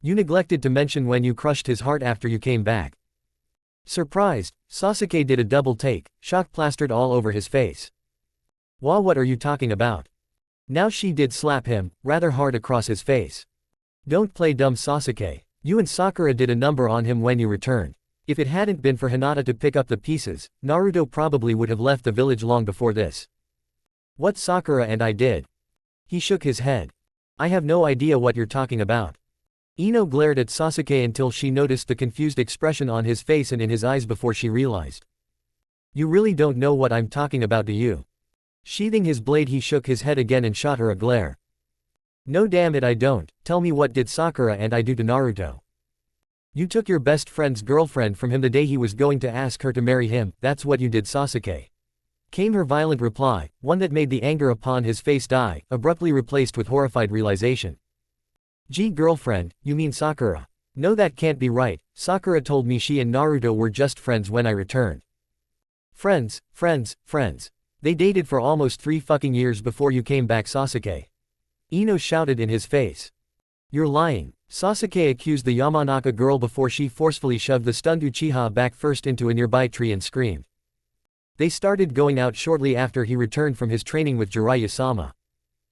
You neglected to mention when you crushed his heart after you came back." Surprised, Sasuke did a double take, shock plastered all over his face. What are you talking about?" Now she did slap him, rather hard across his face. "Don't play dumb, Sasuke. You and Sakura did a number on him when you returned. If it hadn't been for Hinata to pick up the pieces, Naruto probably would have left the village long before this." "What Sakura and I did?" He shook his head. "I have no idea what you're talking about." Ino glared at Sasuke until she noticed the confused expression on his face and in his eyes before she realized. "You really don't know what I'm talking about, do you?" Sheathing his blade, he shook his head again and shot her a glare. "No, damn it, I don't. Tell me, what did Sakura and I do to Naruto?" "You took your best friend's girlfriend from him the day he was going to ask her to marry him, that's what you did, Sasuke," came her violent reply, one that made the anger upon his face die, abruptly replaced with horrified realization. "Gee, girlfriend, you mean Sakura? No, that can't be right. Sakura told me she and Naruto were just friends when I returned." Friends. They dated for almost 3 fucking years before you came back, Sasuke." Ino shouted in his face. "You're lying." Sasuke accused the Yamanaka girl before she forcefully shoved the stunned Uchiha back first into a nearby tree and screamed. They started going out shortly after he returned from his training with Jiraiya-sama.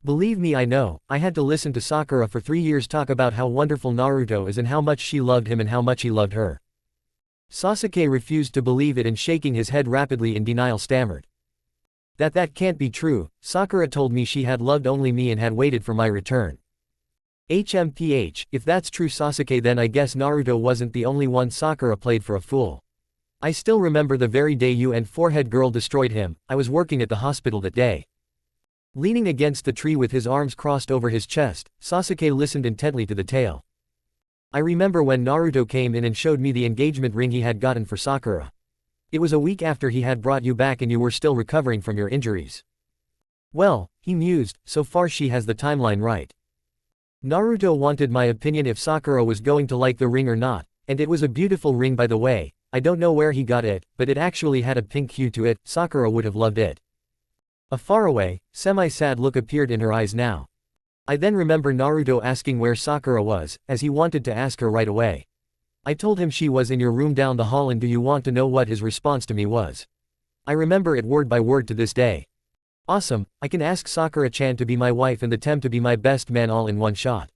"Believe me, I know, I had to listen to Sakura for 3 years talk about how wonderful Naruto is and how much she loved him and how much he loved her." Sasuke refused to believe it and shaking his head rapidly in denial stammered. That can't be true. Sakura told me she had loved only me and had waited for my return. HMPH, if that's true Sasuke, then I guess Naruto wasn't the only one Sakura played for a fool. I still remember the very day you and Forehead Girl destroyed him. I was working at the hospital that day. Leaning against the tree with his arms crossed over his chest, Sasuke listened intently to the tale. I remember when Naruto came in and showed me the engagement ring he had gotten for Sakura. It was a week after he had brought you back and you were still recovering from your injuries. Well, he mused, so far she has the timeline right. Naruto wanted my opinion if Sakura was going to like the ring or not, and it was a beautiful ring by the way. I don't know where he got it, but it actually had a pink hue to it. Sakura would have loved it. A faraway, semi-sad look appeared in her eyes now. I then remember Naruto asking where Sakura was, as he wanted to ask her right away. I told him she was in your room down the hall, and do you want to know what his response to me was? I remember it word by word to this day. Awesome, I can ask Sakura-chan to be my wife and the Tem to be my best man all in one shot.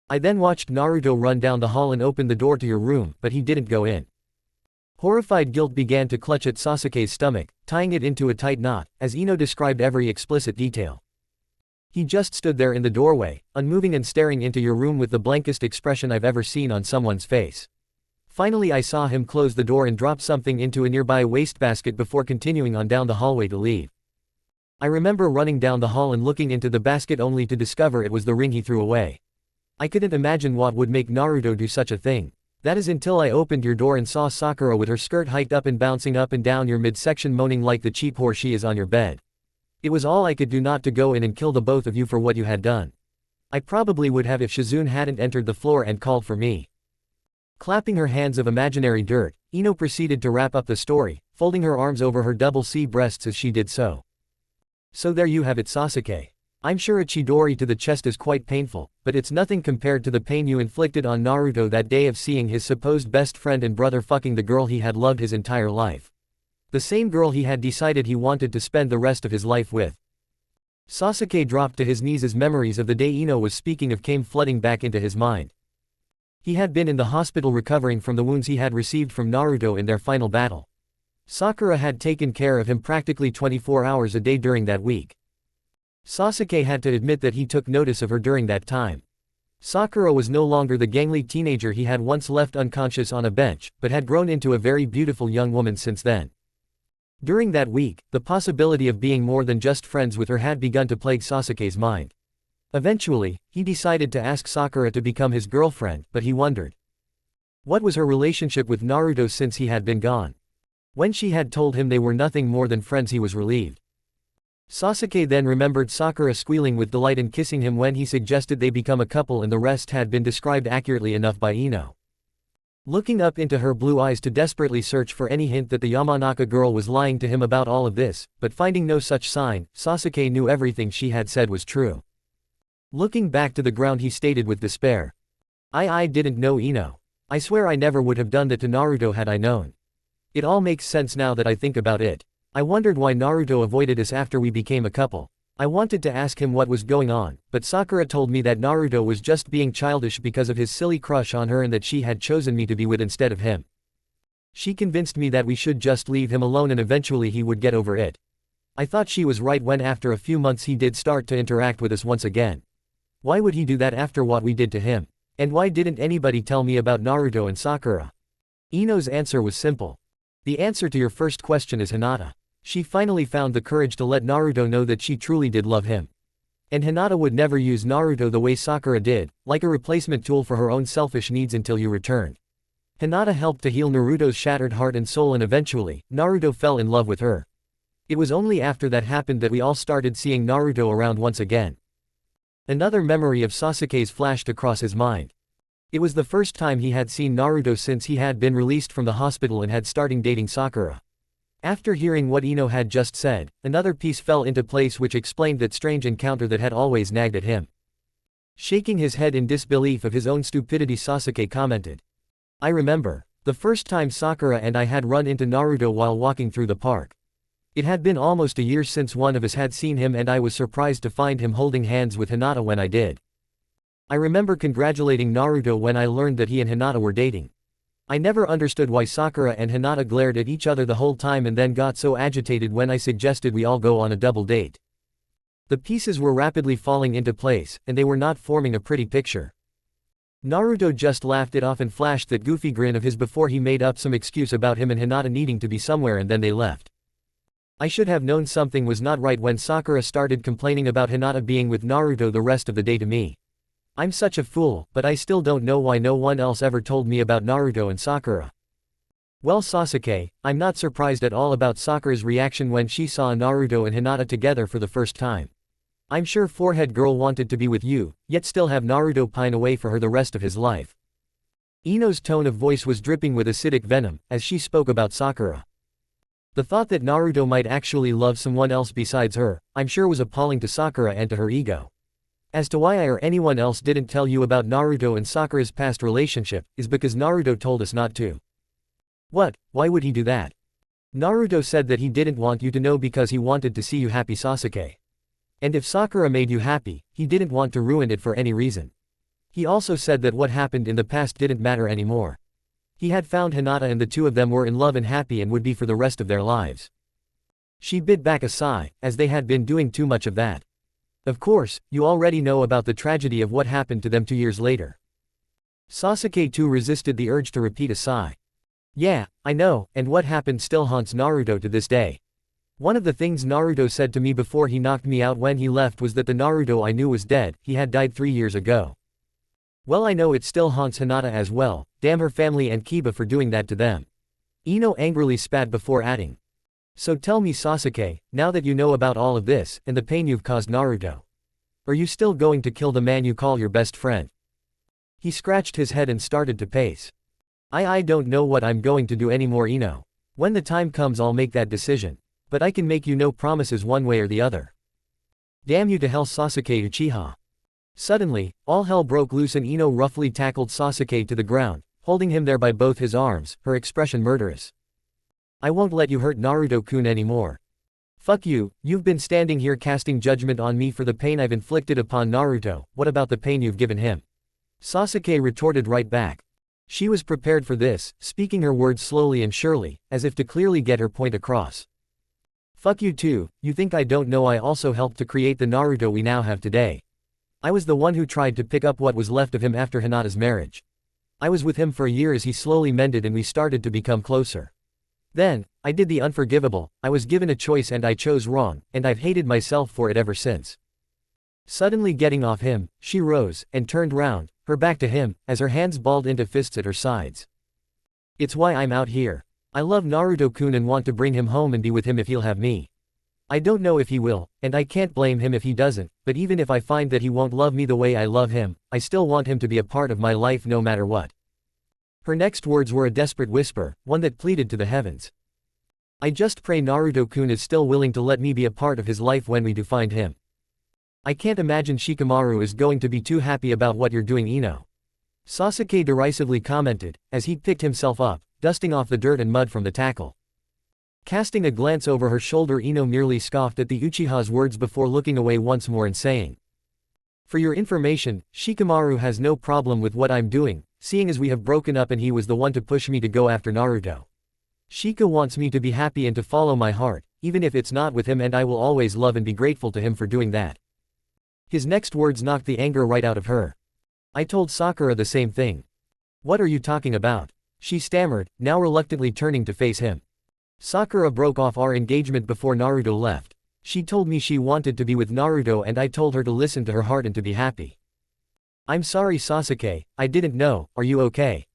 I then watched Naruto run down the hall and open the door to your room, but he didn't go in. Horrified guilt began to clutch at Sasuke's stomach, tying it into a tight knot, as Ino described every explicit detail. He just stood there in the doorway, unmoving and staring into your room with the blankest expression I've ever seen on someone's face. Finally I saw him close the door and drop something into a nearby wastebasket before continuing on down the hallway to leave. I remember running down the hall and looking into the basket only to discover it was the ring he threw away. I couldn't imagine what would make Naruto do such a thing. That is until I opened your door and saw Sakura with her skirt hiked up and bouncing up and down your midsection moaning like the cheap whore she is on your bed. It was all I could do not to go in and kill the both of you for what you had done. I probably would have if Shizune hadn't entered the floor and called for me. Clapping her hands of imaginary dirt, Ino proceeded to wrap up the story, folding her arms over her double C breasts as she did so. So there you have it Sasuke. I'm sure a chidori to the chest is quite painful, but it's nothing compared to the pain you inflicted on Naruto that day of seeing his supposed best friend and brother fucking the girl he had loved his entire life. The same girl he had decided he wanted to spend the rest of his life with. Sasuke dropped to his knees as memories of the day Ino was speaking of came flooding back into his mind. He had been in the hospital recovering from the wounds he had received from Naruto in their final battle. Sakura had taken care of him practically 24 hours a day during that week. Sasuke had to admit that he took notice of her during that time. Sakura was no longer the gangly teenager he had once left unconscious on a bench, but had grown into a very beautiful young woman since then. During that week, the possibility of being more than just friends with her had begun to plague Sasuke's mind. Eventually, he decided to ask Sakura to become his girlfriend, but he wondered. What was her relationship with Naruto since he had been gone? When she had told him they were nothing more than friends, he was relieved. Sasuke then remembered Sakura squealing with delight and kissing him when he suggested they become a couple, and the rest had been described accurately enough by Ino. Looking up into her blue eyes to desperately search for any hint that the Yamanaka girl was lying to him about all of this, but finding no such sign, Sasuke knew everything she had said was true. Looking back to the ground he stated with despair. I didn't know Ino. I swear I never would have done that to Naruto had I known. It all makes sense now that I think about it. I wondered why Naruto avoided us after we became a couple. I wanted to ask him what was going on, but Sakura told me that Naruto was just being childish because of his silly crush on her and that she had chosen me to be with instead of him. She convinced me that we should just leave him alone and eventually he would get over it. I thought she was right when after a few months he did start to interact with us once again. Why would he do that after what we did to him? And why didn't anybody tell me about Naruto and Sakura? Ino's answer was simple. The answer to your first question is Hinata. She finally found the courage to let Naruto know that she truly did love him. And Hinata would never use Naruto the way Sakura did, like a replacement tool for her own selfish needs until you returned. Hinata helped to heal Naruto's shattered heart and soul, and eventually, Naruto fell in love with her. It was only after that happened that we all started seeing Naruto around once again. Another memory of Sasuke's flashed across his mind. It was the first time he had seen Naruto since he had been released from the hospital and had started dating Sakura. After hearing what Ino had just said, another piece fell into place which explained that strange encounter that had always nagged at him. Shaking his head in disbelief of his own stupidity, Sasuke commented. I remember. The first time Sakura and I had run into Naruto while walking through the park. It had been almost a year since one of us had seen him, and I was surprised to find him holding hands with Hinata when I did. I remember congratulating Naruto when I learned that he and Hinata were dating. I never understood why Sakura and Hinata glared at each other the whole time and then got so agitated when I suggested we all go on a double date. The pieces were rapidly falling into place, and they were not forming a pretty picture. Naruto just laughed it off and flashed that goofy grin of his before he made up some excuse about him and Hinata needing to be somewhere, and then they left. I should have known something was not right when Sakura started complaining about Hinata being with Naruto the rest of the day to me. I'm such a fool, but I still don't know why no one else ever told me about Naruto and Sakura. Well, Sasuke, I'm not surprised at all about Sakura's reaction when she saw Naruto and Hinata together for the first time. I'm sure Forehead Girl wanted to be with you, yet still have Naruto pine away for her the rest of his life. Ino's tone of voice was dripping with acidic venom as she spoke about Sakura. The thought that Naruto might actually love someone else besides her, I'm sure was appalling to Sakura and to her ego. As to why I or anyone else didn't tell you about Naruto and Sakura's past relationship, is because Naruto told us not to. What? Why would he do that? Naruto said that he didn't want you to know because he wanted to see you happy, Sasuke. And if Sakura made you happy, he didn't want to ruin it for any reason. He also said that what happened in the past didn't matter anymore. He had found Hinata and the two of them were in love and happy and would be for the rest of their lives. She bit back a sigh, as they had been doing too much of that. Of course, you already know about the tragedy of what happened to them 2 years later. Sasuke too resisted the urge to repeat a sigh. Yeah, I know, and what happened still haunts Naruto to this day. One of the things Naruto said to me before he knocked me out when he left was that the Naruto I knew was dead, he had died 3 years ago. Well, I know it still haunts Hinata as well, damn her family and Kiba for doing that to them. Ino angrily spat before adding. So tell me, Sasuke, now that you know about all of this, and the pain you've caused Naruto, are you still going to kill the man you call your best friend? He scratched his head and started to pace. I don't know what I'm going to do anymore, Ino. When the time comes I'll make that decision. But I can make you no promises one way or the other. Damn you to hell, Sasuke Uchiha. Suddenly, all hell broke loose and Ino roughly tackled Sasuke to the ground, holding him there by both his arms, her expression murderous. I won't let you hurt Naruto-kun anymore. Fuck you, you've been standing here casting judgment on me for the pain I've inflicted upon Naruto, what about the pain you've given him? Sasuke retorted right back. She was prepared for this, speaking her words slowly and surely, as if to clearly get her point across. Fuck you too, you think I don't know I also helped to create the Naruto we now have today. I was the one who tried to pick up what was left of him after Hinata's marriage. I was with him for a year as he slowly mended and we started to become closer. Then, I did the unforgivable, I was given a choice and I chose wrong, and I've hated myself for it ever since. Suddenly getting off him, she rose, and turned round, her back to him, as her hands balled into fists at her sides. It's why I'm out here. I love Naruto-kun and want to bring him home and be with him if he'll have me. I don't know if he will, and I can't blame him if he doesn't, but even if I find that he won't love me the way I love him, I still want him to be a part of my life no matter what. Her next words were a desperate whisper, one that pleaded to the heavens. I just pray Naruto-kun is still willing to let me be a part of his life when we do find him. I can't imagine Shikamaru is going to be too happy about what you're doing, Ino. Sasuke derisively commented, as he picked himself up, dusting off the dirt and mud from the tackle. Casting a glance over her shoulder, Ino merely scoffed at the Uchiha's words before looking away once more and saying, for your information, Shikamaru has no problem with what I'm doing, seeing as we have broken up and he was the one to push me to go after Naruto. Shika wants me to be happy and to follow my heart, even if it's not with him, and I will always love and be grateful to him for doing that. His next words knocked the anger right out of her. I told Sakura the same thing. What are you talking about? She stammered, now reluctantly turning to face him. Sakura broke off our engagement before Naruto left. She told me she wanted to be with Naruto and I told her to listen to her heart and to be happy. I'm sorry, Sasuke, I didn't know, are you okay?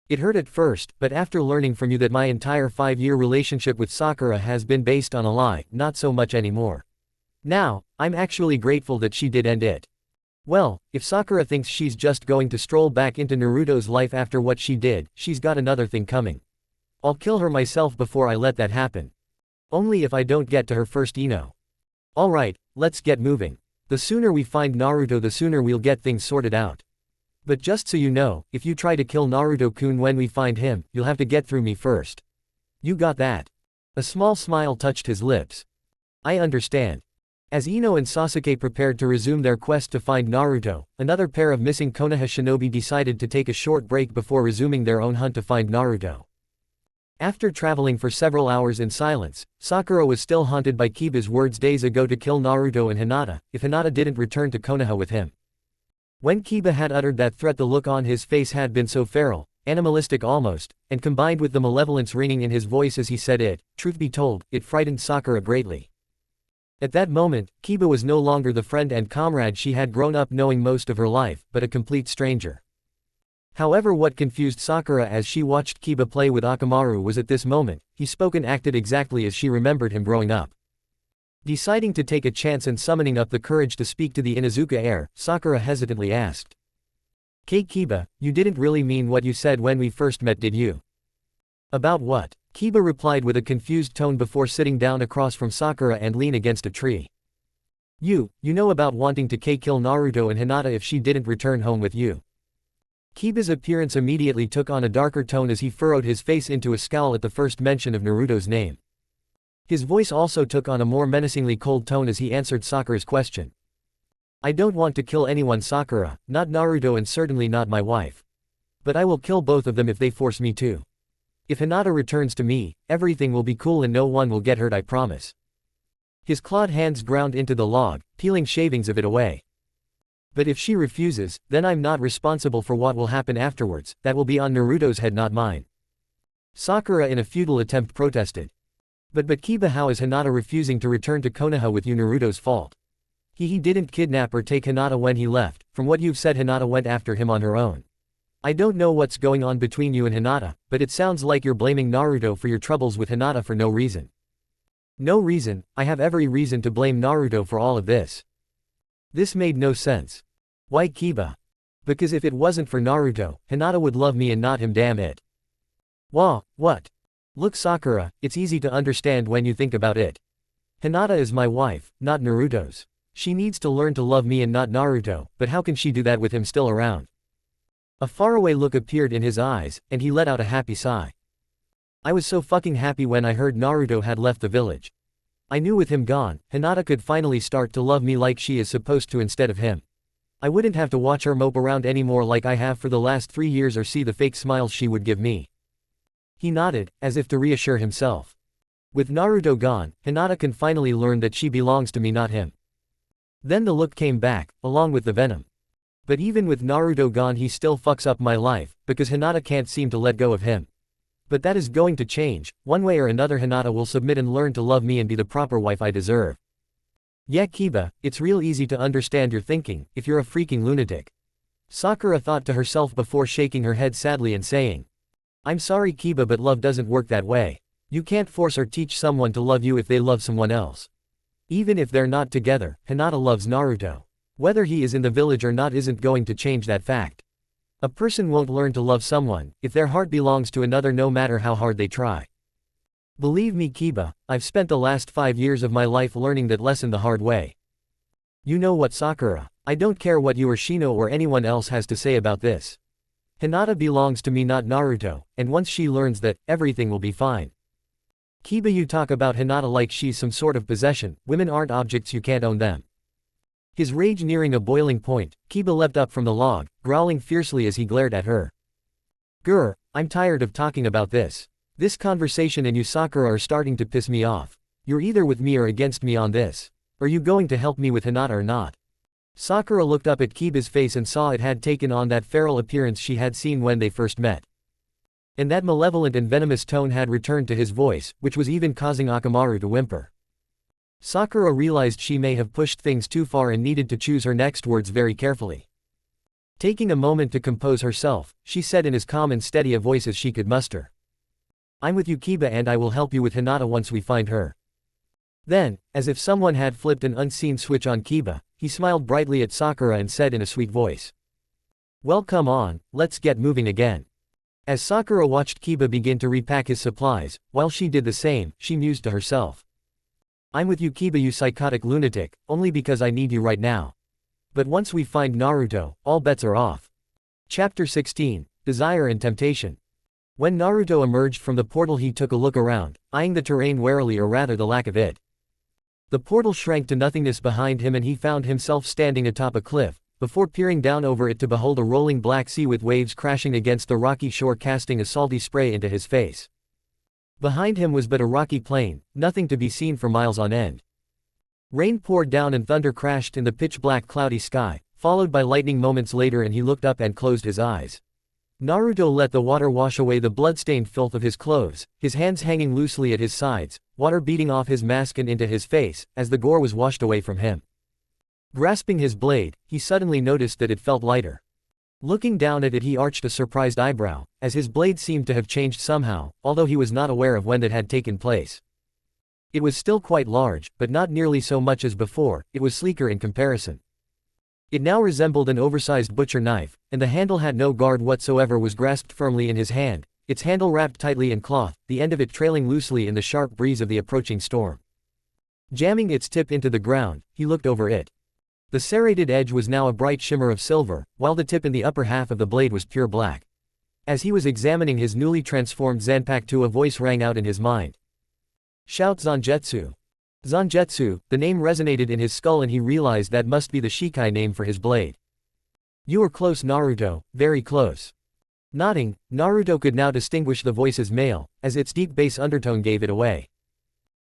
It hurt at first, but after learning from you that my entire 5-year relationship with Sakura has been based on a lie, not so much anymore. Now, I'm actually grateful that she did end it. Well, if Sakura thinks she's just going to stroll back into Naruto's life after what she did, she's got another thing coming. I'll kill her myself before I let that happen. Only if I don't get to her first, Ino. Alright, let's get moving. The sooner we find Naruto the sooner we'll get things sorted out. But just so you know, if you try to kill Naruto-kun when we find him, you'll have to get through me first. You got that? A small smile touched his lips. I understand. As Ino and Sasuke prepared to resume their quest to find Naruto, another pair of missing Konoha shinobi decided to take a short break before resuming their own hunt to find Naruto. After traveling for several hours in silence, Sakura was still haunted by Kiba's words days ago to kill Naruto and Hinata, if Hinata didn't return to Konoha with him. When Kiba had uttered that threat, the look on his face had been so feral, animalistic almost, and combined with the malevolence ringing in his voice as he said it, truth be told, it frightened Sakura greatly. At that moment, Kiba was no longer the friend and comrade she had grown up knowing most of her life, but a complete stranger. However, what confused Sakura as she watched Kiba play with Akamaru was at this moment, he spoke and acted exactly as she remembered him growing up. Deciding to take a chance and summoning up the courage to speak to the Inuzuka heir, Sakura hesitantly asked. Kiba, you didn't really mean what you said when we first met, did you? About what? Kiba replied with a confused tone before sitting down across from Sakura and lean against a tree. You know about wanting to kill Naruto and Hinata if she didn't return home with you. Kiba's appearance immediately took on a darker tone as he furrowed his face into a scowl at the first mention of Naruto's name. His voice also took on a more menacingly cold tone as he answered Sakura's question. I don't want to kill anyone, Sakura, not Naruto and certainly not my wife. But I will kill both of them if they force me to. If Hinata returns to me, everything will be cool and no one will get hurt, I promise. His clawed hands ground into the log, peeling shavings of it away. But if she refuses, then I'm not responsible for what will happen afterwards, that will be on Naruto's head, not mine. Sakura in a futile attempt protested. But Kiba, how is Hinata refusing to return to Konoha with you Naruto's fault? He didn't kidnap or take Hinata when he left, from what you've said Hinata went after him on her own. I don't know what's going on between you and Hinata, but it sounds like you're blaming Naruto for your troubles with Hinata for no reason. No reason, I have every reason to blame Naruto for all of this. This made no sense. Why Kiba? Because if it wasn't for Naruto, Hinata would love me and not him, damn it. What? Look Sakura, it's easy to understand when you think about it. Hinata is my wife, not Naruto's. She needs to learn to love me and not Naruto, but how can she do that with him still around? A faraway look appeared in his eyes, and he let out a happy sigh. I was so fucking happy when I heard Naruto had left the village. I knew with him gone, Hinata could finally start to love me like she is supposed to instead of him. I wouldn't have to watch her mope around anymore like I have for the last 3 years or see the fake smiles she would give me. He nodded, as if to reassure himself. With Naruto gone, Hinata can finally learn that she belongs to me, not him. Then the look came back, along with the venom. But even with Naruto gone he still fucks up my life, because Hinata can't seem to let go of him. But that is going to change, one way or another Hinata will submit and learn to love me and be the proper wife I deserve. Yeah Kiba, it's real easy to understand your thinking, if you're a freaking lunatic. Sakura thought to herself before shaking her head sadly and saying. I'm sorry Kiba, but love doesn't work that way. You can't force or teach someone to love you if they love someone else. Even if they're not together, Hinata loves Naruto. Whether he is in the village or not isn't going to change that fact. A person won't learn to love someone if their heart belongs to another, no matter how hard they try. Believe me Kiba, I've spent the last 5 years of my life learning that lesson the hard way. You know what Sakura, I don't care what you or Shino or anyone else has to say about this. Hinata belongs to me, not Naruto, and once she learns that, everything will be fine. Kiba, you talk about Hinata like she's some sort of possession, women aren't objects, you can't own them. His rage nearing a boiling point, Kiba leapt up from the log, growling fiercely as he glared at her. Grr, I'm tired of talking about this. This conversation and you Sakura are starting to piss me off. You're either with me or against me on this. Are you going to help me with Hinata or not? Sakura looked up at Kiba's face and saw it had taken on that feral appearance she had seen when they first met. And that malevolent and venomous tone had returned to his voice, which was even causing Akamaru to whimper. Sakura realized she may have pushed things too far and needed to choose her next words very carefully. Taking a moment to compose herself, she said in as calm and steady a voice as she could muster. I'm with you Kiba and I will help you with Hinata once we find her. Then, as if someone had flipped an unseen switch on Kiba, he smiled brightly at Sakura and said in a sweet voice. Well come on, let's get moving again. As Sakura watched Kiba begin to repack his supplies, while she did the same, she mused to herself. I'm with you Kiba, you psychotic lunatic, only because I need you right now. But once we find Naruto, all bets are off. Chapter 16, Desire and Temptation. When Naruto emerged from the portal he took a look around, eyeing the terrain warily, or rather the lack of it. The portal shrank to nothingness behind him and he found himself standing atop a cliff, before peering down over it to behold a rolling black sea with waves crashing against the rocky shore casting a salty spray into his face. Behind him was but a rocky plain, nothing to be seen for miles on end. Rain poured down and thunder crashed in the pitch-black cloudy sky, followed by lightning moments later, and he looked up and closed his eyes. Naruto let the water wash away the blood-stained filth of his clothes, his hands hanging loosely at his sides, water beating off his mask and into his face, as the gore was washed away from him. Grasping his blade, he suddenly noticed that it felt lighter. Looking down at it, he arched a surprised eyebrow, as his blade seemed to have changed somehow, although he was not aware of when that had taken place. It was still quite large, but not nearly so much as before. It was sleeker in comparison. It now resembled an oversized butcher knife, and the handle had no guard whatsoever, was grasped firmly in his hand, its handle wrapped tightly in cloth, the end of it trailing loosely in the sharp breeze of the approaching storm. Jamming its tip into the ground, he looked over it. The serrated edge was now a bright shimmer of silver, while the tip in the upper half of the blade was pure black. As he was examining his newly transformed Zanpakuto, a voice rang out in his mind. "Shout Zangetsu." Zangetsu, the name resonated in his skull and he realized that must be the Shikai name for his blade. "You are close, Naruto, very close." Nodding, Naruto could now distinguish the voice as male, as its deep bass undertone gave it away.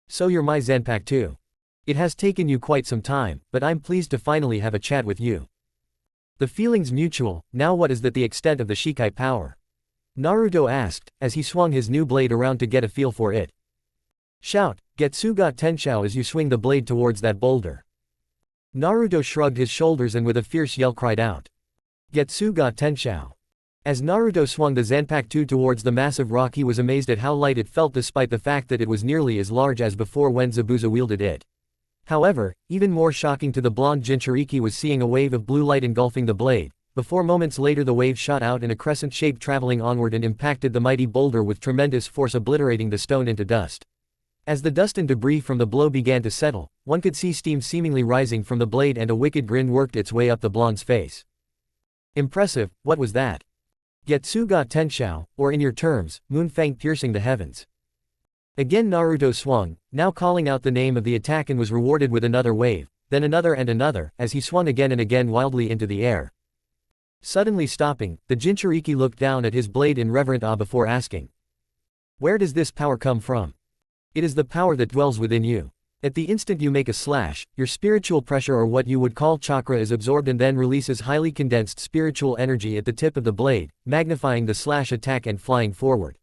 "So you're my Zanpakuto. It has taken you quite some time, but I'm pleased to finally have a chat with you. The feeling's mutual. Now what is the extent of the Shikai power?" Naruto asked, as he swung his new blade around to get a feel for it. "Shout, Getsuga Tenshou, as you swing the blade towards that boulder." Naruto shrugged his shoulders and with a fierce yell cried out. "Getsuga Tenshou." As Naruto swung the Zanpakuto towards the massive rock, he was amazed at how light it felt despite the fact that it was nearly as large as before when Zabuza wielded it. However, even more shocking to the blonde Jinchuriki was seeing a wave of blue light engulfing the blade, before moments later the wave shot out in a crescent shape traveling onward and impacted the mighty boulder with tremendous force, obliterating the stone into dust. As the dust and debris from the blow began to settle, one could see steam seemingly rising from the blade and a wicked grin worked its way up the blonde's face. "Impressive, what was that?" "Getsuga Tenshou, or in your terms, Moonfang piercing the heavens." Again Naruto swung, now calling out the name of the attack, and was rewarded with another wave, then another and another, as he swung again and again wildly into the air. Suddenly stopping, the Jinchuriki looked down at his blade in reverent awe before asking. "Where does this power come from?" "It is the power that dwells within you. At the instant you make a slash, your spiritual pressure, or what you would call chakra, is absorbed and then releases highly condensed spiritual energy at the tip of the blade, magnifying the slash attack and flying forward.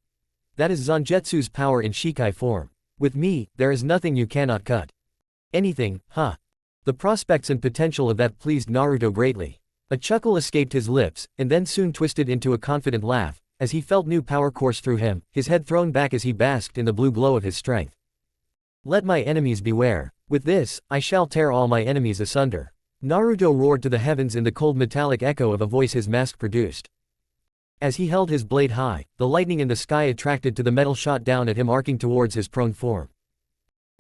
That is Zangetsu's power in Shikai form. With me, there is nothing you cannot cut." "Anything, huh?" The prospects and potential of that pleased Naruto greatly. A chuckle escaped his lips, and then soon twisted into a confident laugh, as he felt new power course through him, his head thrown back as he basked in the blue glow of his strength. "Let my enemies beware. With this, I shall tear all my enemies asunder." Naruto roared to the heavens in the cold metallic echo of a voice his mask produced. As he held his blade high, the lightning in the sky attracted to the metal shot down at him, arcing towards his prone form.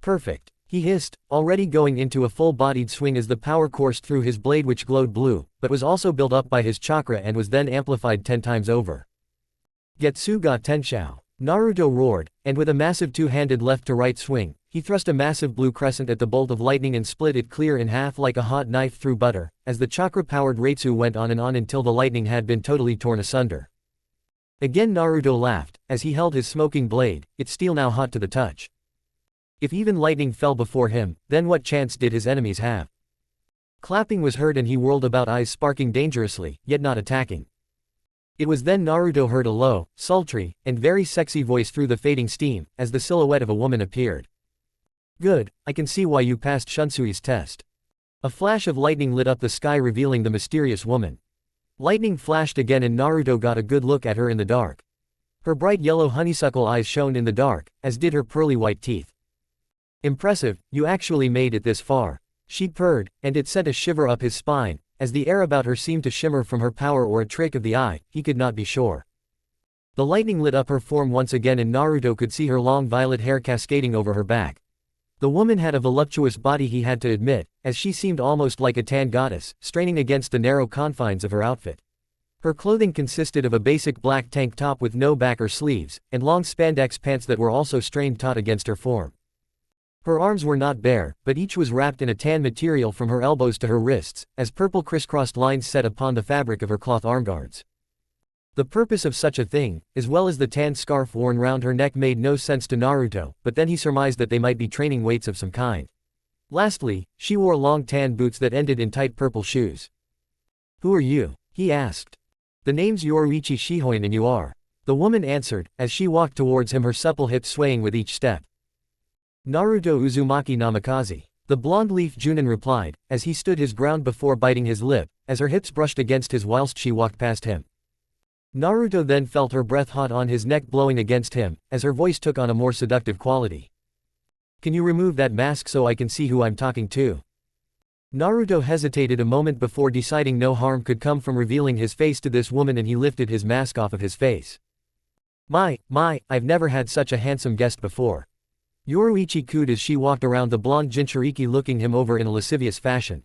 "Perfect," he hissed, already going into a full-bodied swing as the power coursed through his blade, which glowed blue, but was also built up by his chakra and was then amplified 10 times over. "Getsuga Tenshou," Naruto roared, and with a massive two-handed left-to-right swing, he thrust a massive blue crescent at the bolt of lightning and split it clear in half like a hot knife through butter, as the chakra-powered Raitsu went on and on until the lightning had been totally torn asunder. Again Naruto laughed, as he held his smoking blade, its steel now hot to the touch. If even lightning fell before him, then what chance did his enemies have? Clapping was heard and he whirled about, eyes sparking dangerously, yet not attacking. It was then Naruto heard a low, sultry, and very sexy voice through the fading steam, as the silhouette of a woman appeared. "Good, I can see why you passed Shunsui's test." A flash of lightning lit up the sky, revealing the mysterious woman. Lightning flashed again and Naruto got a good look at her in the dark. Her bright yellow honeysuckle eyes shone in the dark, as did her pearly white teeth. "Impressive, you actually made it this far," she purred, and it sent a shiver up his spine, as the air about her seemed to shimmer from her power or a trick of the eye, he could not be sure. The lightning lit up her form once again and Naruto could see her long violet hair cascading over her back. The woman had a voluptuous body, he had to admit, as she seemed almost like a tan goddess, straining against the narrow confines of her outfit. Her clothing consisted of a basic black tank top with no back or sleeves, and long spandex pants that were also strained taut against her form. Her arms were not bare, but each was wrapped in a tan material from her elbows to her wrists, as purple crisscrossed lines set upon the fabric of her cloth armguards. The purpose of such a thing, as well as the tan scarf worn round her neck, made no sense to Naruto, but then he surmised that they might be training weights of some kind. Lastly, she wore long tan boots that ended in tight purple shoes. "Who are you?" he asked. "The name's Yoruichi Shihoin and you are." The woman answered, as she walked towards him, her supple hips swaying with each step. "Naruto Uzumaki Namikaze." The blonde leaf Junin replied, as he stood his ground before biting his lip, as her hips brushed against his whilst she walked past him. Naruto then felt her breath hot on his neck blowing against him, as her voice took on a more seductive quality. "Can you remove that mask so I can see who I'm talking to?" Naruto hesitated a moment before deciding no harm could come from revealing his face to this woman, and he lifted his mask off of his face. My, I've never had such a handsome guest before." Yoruichi cooed as she walked around the blonde Jinchuriki, looking him over in a lascivious fashion.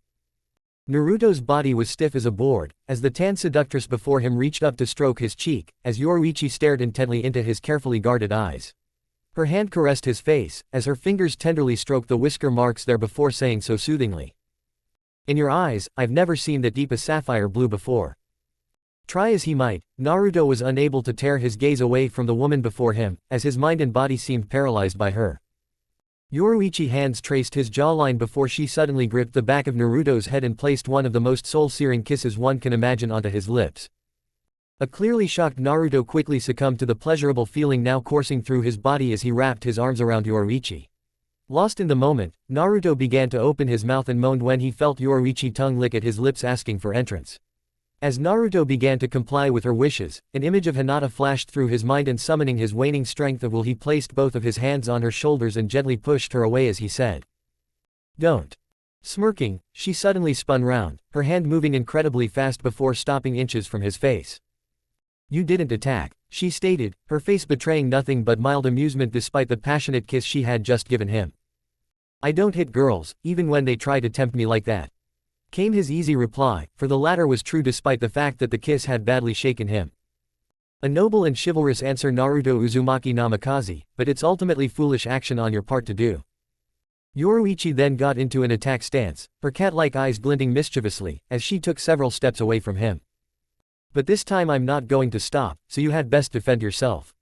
Naruto's body was stiff as a board, as the tan seductress before him reached up to stroke his cheek, as Yoruichi stared intently into his carefully guarded eyes. Her hand caressed his face, as her fingers tenderly stroked the whisker marks there before saying so soothingly, "In your eyes, I've never seen that deep a sapphire blue before." Try as he might, Naruto was unable to tear his gaze away from the woman before him, as his mind and body seemed paralyzed by her. Yoruichi's hands traced his jawline before she suddenly gripped the back of Naruto's head and placed one of the most soul-searing kisses one can imagine onto his lips. A clearly shocked Naruto quickly succumbed to the pleasurable feeling now coursing through his body as he wrapped his arms around Yoruichi. Lost in the moment, Naruto began to open his mouth and moaned when he felt Yoruichi's tongue lick at his lips asking for entrance. As Naruto began to comply with her wishes, an image of Hinata flashed through his mind, and summoning his waning strength of will, he placed both of his hands on her shoulders and gently pushed her away as he said, "Don't." Smirking, she suddenly spun round, her hand moving incredibly fast before stopping inches from his face. "You didn't attack," she stated, her face betraying nothing but mild amusement despite the passionate kiss she had just given him. "I don't hit girls, even when they try to tempt me like that," came his easy reply, for the latter was true despite the fact that the kiss had badly shaken him. "A noble and chivalrous answer, Naruto Uzumaki Namikaze, but it's ultimately foolish action on your part to do." Yoruichi then got into an attack stance, her cat-like eyes glinting mischievously, as she took several steps away from him. "But this time I'm not going to stop, so you had best defend yourself."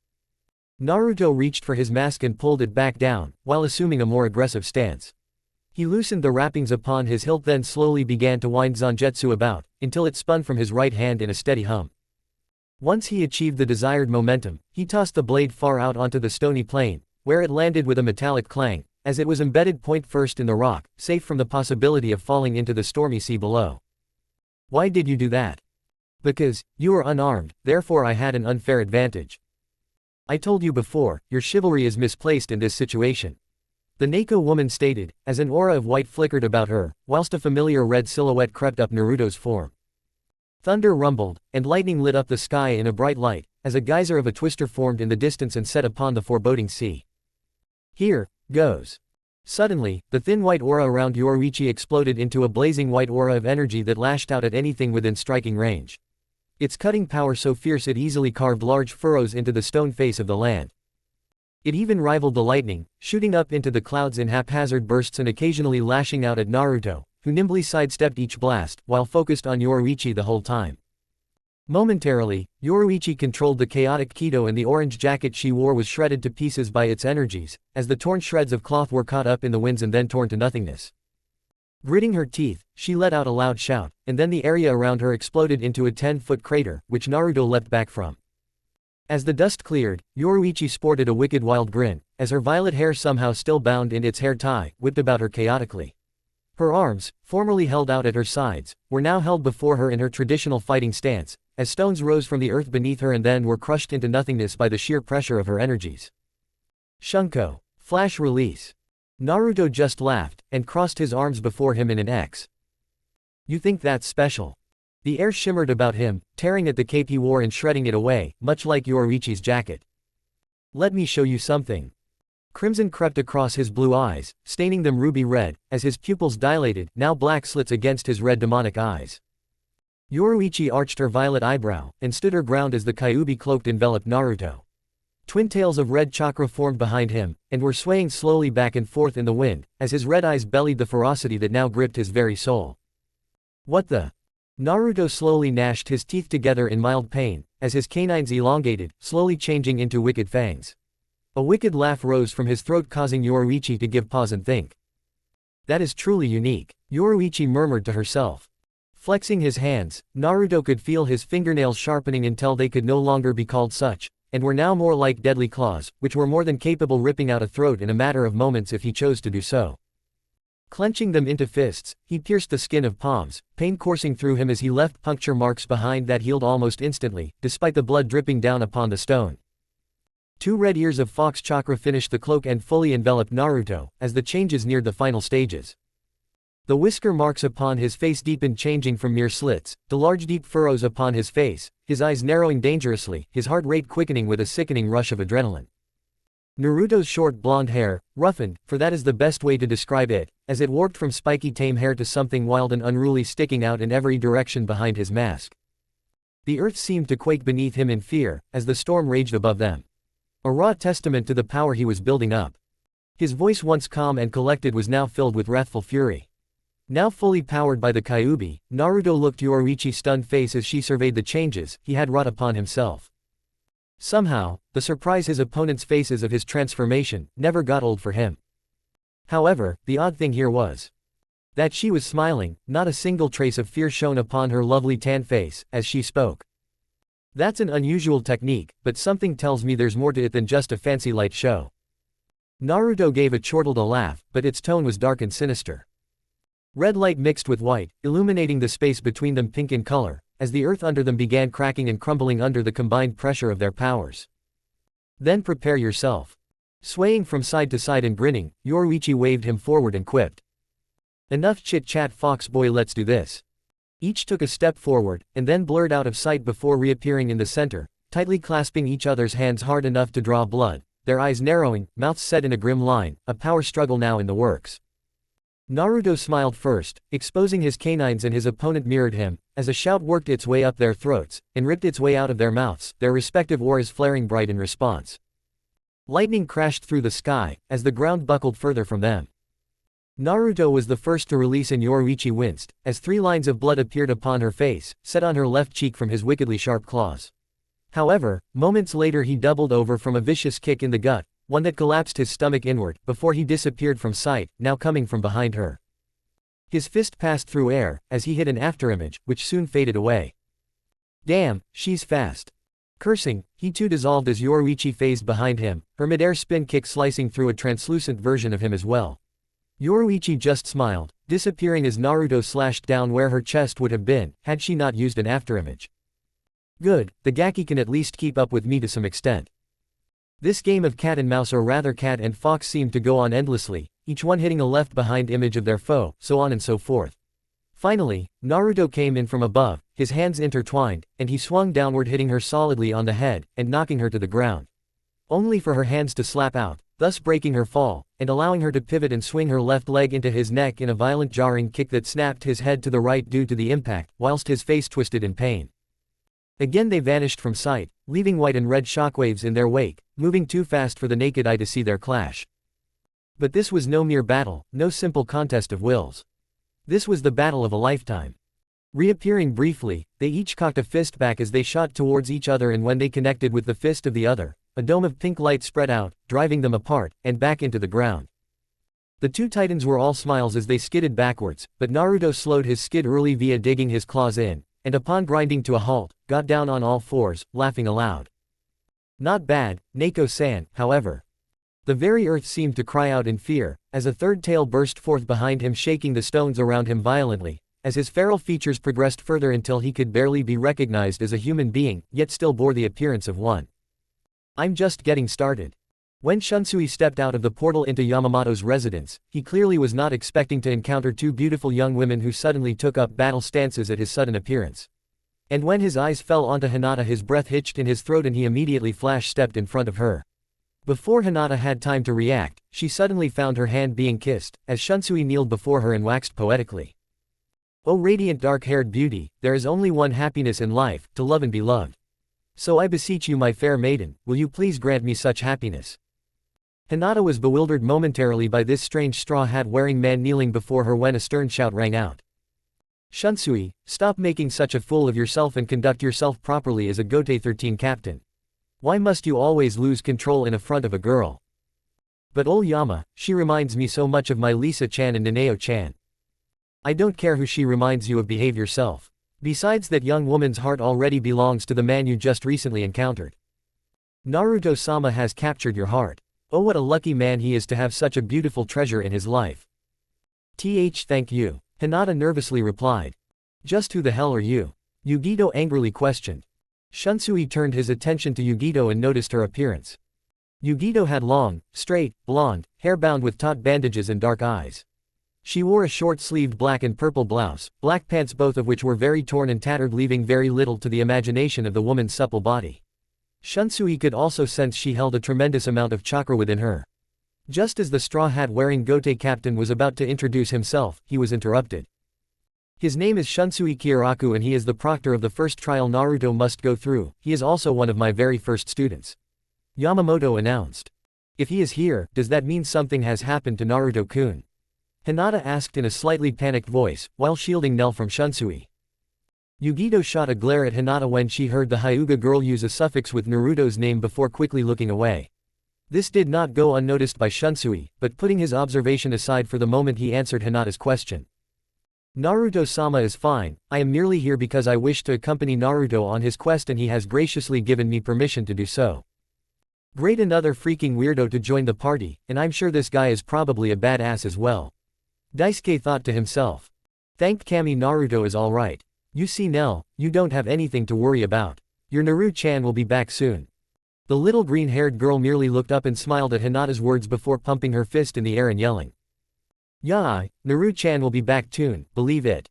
Naruto reached for his mask and pulled it back down, while assuming a more aggressive stance. He loosened the wrappings upon his hilt, then slowly began to wind Zangetsu about, until it spun from his right hand in a steady hum. Once he achieved the desired momentum, he tossed the blade far out onto the stony plain, where it landed with a metallic clang, as it was embedded point first in the rock, safe from the possibility of falling into the stormy sea below. "Why did you do that?" "Because you were unarmed, therefore I had an unfair advantage." "I told you before, your chivalry is misplaced in this situation," the Neko woman stated, as an aura of white flickered about her, whilst a familiar red silhouette crept up Naruto's form. Thunder rumbled, and lightning lit up the sky in a bright light, as a geyser of a twister formed in the distance and set upon the foreboding sea. "Here goes." Suddenly, the thin white aura around Yoruichi exploded into a blazing white aura of energy that lashed out at anything within striking range. Its cutting power so fierce it easily carved large furrows into the stone face of the land. It even rivaled the lightning, shooting up into the clouds in haphazard bursts and occasionally lashing out at Naruto, who nimbly sidestepped each blast, while focused on Yoruichi the whole time. Momentarily, Yoruichi controlled the chaotic Kido, and the orange jacket she wore was shredded to pieces by its energies, as the torn shreds of cloth were caught up in the winds and then torn to nothingness. Gritting her teeth, she let out a loud shout, and then the area around her exploded into a 10-foot crater, which Naruto leapt back from. As the dust cleared, Yoruichi sported a wicked wild grin, as her violet hair, somehow still bound in its hair tie, whipped about her chaotically. Her arms, formerly held out at her sides, were now held before her in her traditional fighting stance, as stones rose from the earth beneath her and then were crushed into nothingness by the sheer pressure of her energies. Shunko. Flash release. Naruto just laughed, and crossed his arms before him in an X. "You think that's special?" The air shimmered about him, tearing at the cape he wore and shredding it away, much like Yoruichi's jacket. "Let me show you something." Crimson crept across his blue eyes, staining them ruby red, as his pupils dilated, now black slits against his red demonic eyes. Yoruichi arched her violet eyebrow, and stood her ground as the Kyuubi cloaked enveloped Naruto. Twin tails of red chakra formed behind him, and were swaying slowly back and forth in the wind, as his red eyes bellied the ferocity that now gripped his very soul. What the? Naruto slowly gnashed his teeth together in mild pain, as his canines elongated, slowly changing into wicked fangs. A wicked laugh rose from his throat, causing Yoruichi to give pause and think. That is truly unique, Yoruichi murmured to herself. Flexing his hands, Naruto could feel his fingernails sharpening until they could no longer be called such, and were now more like deadly claws, which were more than capable ripping out a throat in a matter of moments if he chose to do so. Clenching them into fists, he pierced the skin of palms, pain coursing through him as he left puncture marks behind that healed almost instantly, despite the blood dripping down upon the stone. 2 red ears of fox chakra finished the cloak and fully enveloped Naruto, as the changes neared the final stages. The whisker marks upon his face deepened, changing from mere slits to large deep furrows upon his face, his eyes narrowing dangerously, his heart rate quickening with a sickening rush of adrenaline. Naruto's short blonde hair, roughened, for that is the best way to describe it, as it warped from spiky tame hair to something wild and unruly sticking out in every direction behind his mask. The earth seemed to quake beneath him in fear, as the storm raged above them. A raw testament to the power he was building up. His voice, once calm and collected, was now filled with wrathful fury. Now fully powered by the Kyuubi, Naruto looked Yoruichi's stunned face as she surveyed the changes he had wrought upon himself. Somehow, the surprise his opponent's faces of his transformation never got old for him. However, the odd thing here was that she was smiling, not a single trace of fear shone upon her lovely tan face, as she spoke. That's an unusual technique, but something tells me there's more to it than just a fancy light show. Naruto gave a chortled laugh, but its tone was dark and sinister. Red light mixed with white, illuminating the space between them pink in color, as the earth under them began cracking and crumbling under the combined pressure of their powers. Then prepare yourself. Swaying from side to side and grinning, Yoruichi waved him forward and quipped. Enough chit-chat, fox boy, let's do this. Each took a step forward, and then blurred out of sight before reappearing in the center, tightly clasping each other's hands hard enough to draw blood, their eyes narrowing, mouths set in a grim line, a power struggle now in the works. Naruto smiled first, exposing his canines, and his opponent mirrored him, as a shout worked its way up their throats, and ripped its way out of their mouths, their respective auras flaring bright in response. Lightning crashed through the sky, as the ground buckled further from them. Naruto was the first to release, and Yoruichi winced, as 3 lines of blood appeared upon her face, set on her left cheek from his wickedly sharp claws. However, moments later he doubled over from a vicious kick in the gut, one that collapsed his stomach inward, before he disappeared from sight, now coming from behind her. His fist passed through air, as he hit an afterimage, which soon faded away. Damn, she's fast. Cursing, he too dissolved as Yoruichi phased behind him, her midair spin kick slicing through a translucent version of him as well. Yoruichi just smiled, disappearing as Naruto slashed down where her chest would have been, had she not used an afterimage. Good, the Gaki can at least keep up with me to some extent. This game of cat and mouse, or rather cat and fox, seemed to go on endlessly, each one hitting a left-behind image of their foe, so on and so forth. Finally, Naruto came in from above, his hands intertwined, and he swung downward, hitting her solidly on the head, and knocking her to the ground. Only for her hands to slap out, thus breaking her fall, and allowing her to pivot and swing her left leg into his neck in a violent jarring kick that snapped his head to the right due to the impact, whilst his face twisted in pain. Again they vanished from sight, leaving white and red shockwaves in their wake, moving too fast for the naked eye to see their clash. But this was no mere battle, no simple contest of wills. This was the battle of a lifetime. Reappearing briefly, they each cocked a fist back as they shot towards each other, and when they connected with the fist of the other, a dome of pink light spread out, driving them apart, and back into the ground. The 2 titans were all smiles as they skidded backwards, but Naruto slowed his skid early via digging his claws in, and upon grinding to a halt, got down on all fours, laughing aloud. Not bad, Neko-san, however. The very earth seemed to cry out in fear, as a 3rd tail burst forth behind him, shaking the stones around him violently, as his feral features progressed further until he could barely be recognized as a human being, yet still bore the appearance of one. I'm just getting started. When Shunsui stepped out of the portal into Yamamoto's residence, he clearly was not expecting to encounter 2 beautiful young women who suddenly took up battle stances at his sudden appearance. And when his eyes fell onto Hinata, his breath hitched in his throat and he immediately flash-stepped in front of her. Before Hinata had time to react, she suddenly found her hand being kissed, as Shunsui kneeled before her and waxed poetically. "O radiant dark-haired beauty, there is only one happiness in life, to love and be loved. So I beseech you, my fair maiden, will you please grant me such happiness? Hinata was bewildered momentarily by this strange straw hat wearing man kneeling before her when a stern shout rang out. Shunsui, stop making such a fool of yourself and conduct yourself properly as a Gote 13 captain. Why must you always lose control in front of a girl? But Oyama, she reminds me so much of my Lisa-chan and Naneo-chan. I don't care who she reminds you of, behave yourself. Besides, that young woman's heart already belongs to the man you just recently encountered. Naruto-sama has captured your heart. Oh, what a lucky man he is to have such a beautiful treasure in his life. Thank you. Hinata nervously replied. Just who the hell are you? Yugito angrily questioned. Shunsui turned his attention to Yugito and noticed her appearance. Yugito had long, straight, blonde, hair bound with taut bandages and dark eyes. She wore a short-sleeved black and purple blouse, black pants, both of which were very torn and tattered, leaving very little to the imagination of the woman's supple body. Shunsui could also sense she held a tremendous amount of chakra within her. Just as the straw hat-wearing Gote captain was about to introduce himself, he was interrupted. His name is Shunsui Kyoraku and he is the proctor of the first trial Naruto must go through. He is also one of my very first students. Yamamoto announced. If he is here, does that mean something has happened to Naruto-kun? Hinata asked in a slightly panicked voice, while shielding Nell from Shunsui. Yugito shot a glare at Hinata when she heard the Hyuga girl use a suffix with Naruto's name before quickly looking away. This did not go unnoticed by Shunsui, but putting his observation aside for the moment, he answered Hinata's question. Naruto-sama is fine, I am merely here because I wish to accompany Naruto on his quest and he has graciously given me permission to do so. Great, another freaking weirdo to join the party, and I'm sure this guy is probably a badass as well. Daisuke thought to himself. Thank Kami, Naruto is alright. You see Nell, you don't have anything to worry about. Your Naru-chan will be back soon. The little green-haired girl merely looked up and smiled at Hinata's words before pumping her fist in the air and yelling. Yeah, Naru-chan will be back soon, believe it.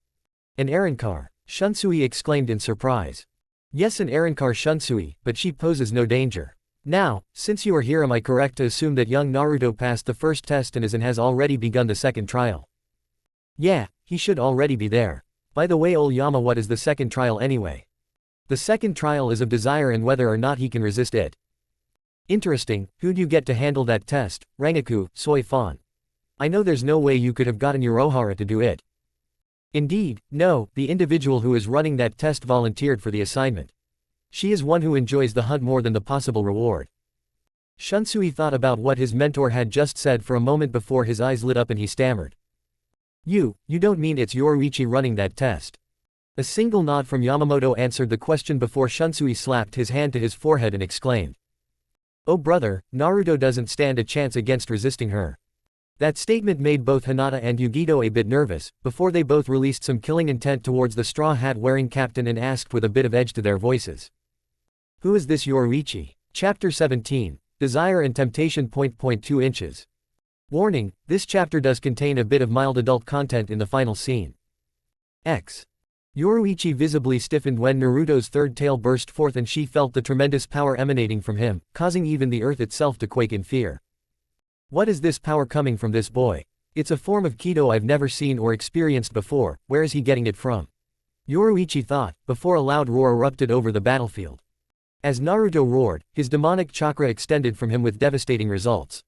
An errand car, Shunsui exclaimed in surprise. Yes, an errand car, Shunsui, but she poses no danger. Now, since you are here, am I correct to assume that young Naruto passed the first test and has already begun the second trial? Yeah, he should already be there. By the way, Oyama, what is the second trial anyway? The second trial is of desire and whether or not he can resist it. Interesting, who'd you get to handle that test, Rangaku, Soy Fan? I know there's no way you could have gotten your Ohara to do it. Indeed, no, the individual who is running that test volunteered for the assignment. She is one who enjoys the hunt more than the possible reward. Shunsui thought about what his mentor had just said for a moment before his eyes lit up and he stammered. You don't mean it's Yoruichi running that test? A single nod from Yamamoto answered the question before Shunsui slapped his hand to his forehead and exclaimed. Oh brother, Naruto doesn't stand a chance against resisting her. That statement made both Hinata and Yugito a bit nervous, before they both released some killing intent towards the straw hat-wearing captain and asked with a bit of edge to their voices. Who is this Yoruichi? Chapter 17, Desire and Temptation. 2 inches. Warning, this chapter does contain a bit of mild adult content in the final scene. Yoruichi visibly stiffened when Naruto's third tail burst forth and she felt the tremendous power emanating from him, causing even the earth itself to quake in fear. What is this power coming from this boy? It's a form of Kido I've never seen or experienced before, where is he getting it from? Yoruichi thought, before a loud roar erupted over the battlefield. As Naruto roared, his demonic chakra extended from him with devastating results.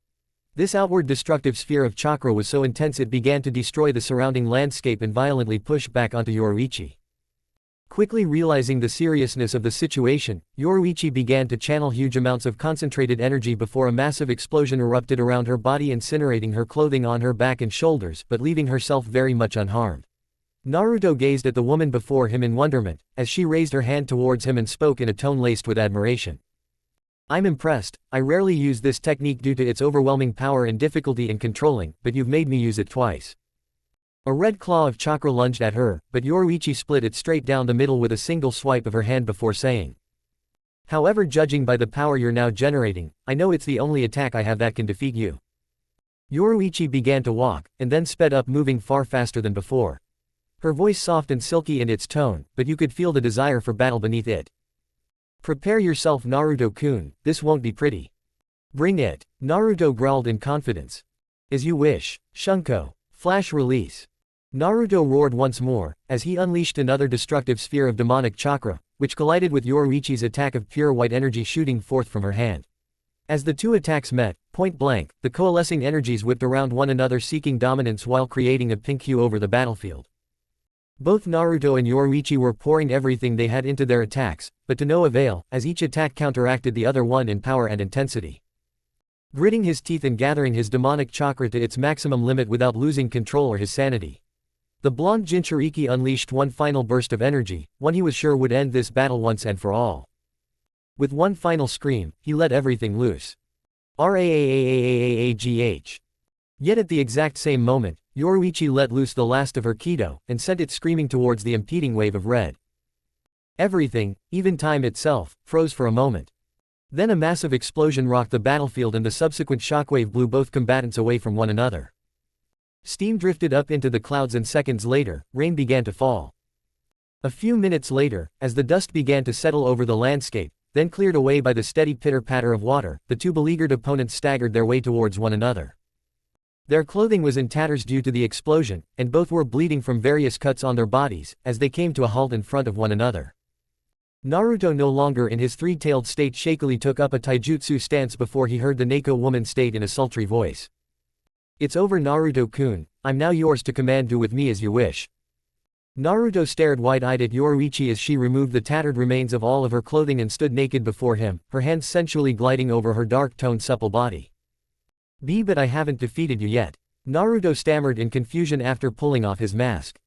This outward destructive sphere of chakra was so intense it began to destroy the surrounding landscape and violently push back onto Yoruichi. Quickly realizing the seriousness of the situation, Yoruichi began to channel huge amounts of concentrated energy before a massive explosion erupted around her body, incinerating her clothing on her back and shoulders but leaving herself very much unharmed. Naruto gazed at the woman before him in wonderment, as she raised her hand towards him and spoke in a tone laced with admiration. I'm impressed. I rarely use this technique due to its overwhelming power and difficulty in controlling, but you've made me use it twice. A red claw of chakra lunged at her, but Yoruichi split it straight down the middle with a single swipe of her hand before saying. However, judging by the power you're now generating, I know it's the only attack I have that can defeat you. Yoruichi began to walk, and then sped up, moving far faster than before. Her voice soft and silky in its tone, but you could feel the desire for battle beneath it. Prepare yourself, Naruto-kun, this won't be pretty. Bring it, Naruto growled in confidence. As you wish, Shunko. Flash release. Naruto roared once more, as he unleashed another destructive sphere of demonic chakra, which collided with Yoruichi's attack of pure white energy shooting forth from her hand. As the two attacks met, point blank, the coalescing energies whipped around one another seeking dominance while creating a pink hue over the battlefield. Both Naruto and Yoruichi were pouring everything they had into their attacks, but to no avail, as each attack counteracted the other one in power and intensity. Gritting his teeth and gathering his demonic chakra to its maximum limit without losing control or his sanity, the blonde Jinchuriki unleashed one final burst of energy, one he was sure would end this battle once and for all. With one final scream, he let everything loose. Raaaaagh. Yet at the exact same moment, Yoruichi let loose the last of her Kido, and sent it screaming towards the impeding wave of red. Everything, even time itself, froze for a moment. Then a massive explosion rocked the battlefield and the subsequent shockwave blew both combatants away from one another. Steam drifted up into the clouds and seconds later, rain began to fall. A few minutes later, as the dust began to settle over the landscape, then cleared away by the steady pitter-patter of water, the two beleaguered opponents staggered their way towards one another. Their clothing was in tatters due to the explosion, and both were bleeding from various cuts on their bodies, as they came to a halt in front of one another. Naruto, no longer in his three-tailed state, shakily took up a taijutsu stance before he heard the Neko woman state in a sultry voice. "It's over, Naruto-kun, I'm now yours to command. Do with me as you wish." Naruto stared wide-eyed at Yoruichi as she removed the tattered remains of all of her clothing and stood naked before him, her hands sensually gliding over her dark-toned supple body. But I haven't defeated you yet," Naruto stammered in confusion after pulling off his mask.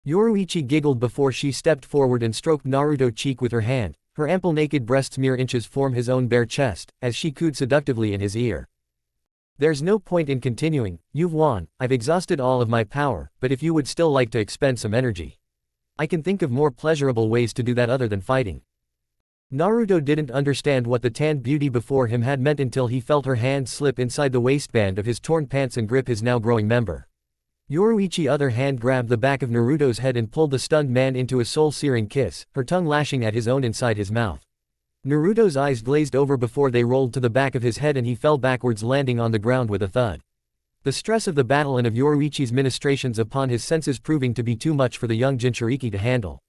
Yoruichi giggled before she stepped forward and stroked Naruto's cheek with her hand, her ample naked breasts mere inches from his own bare chest, as she cooed seductively in his ear. "There's no point in continuing, you've won, I've exhausted all of my power, but if you would still like to expend some energy, I can think of more pleasurable ways to do that other than fighting." Naruto didn't understand what the tanned beauty before him had meant until he felt her hand slip inside the waistband of his torn pants and grip his now growing member. Yoruichi's other hand grabbed the back of Naruto's head and pulled the stunned man into a soul-searing kiss, her tongue lashing at his own inside his mouth. Naruto's eyes glazed over before they rolled to the back of his head and he fell backwards, landing on the ground with a thud. The stress of the battle and of Yoruichi's ministrations upon his senses proving to be too much for the young Jinchuriki to handle.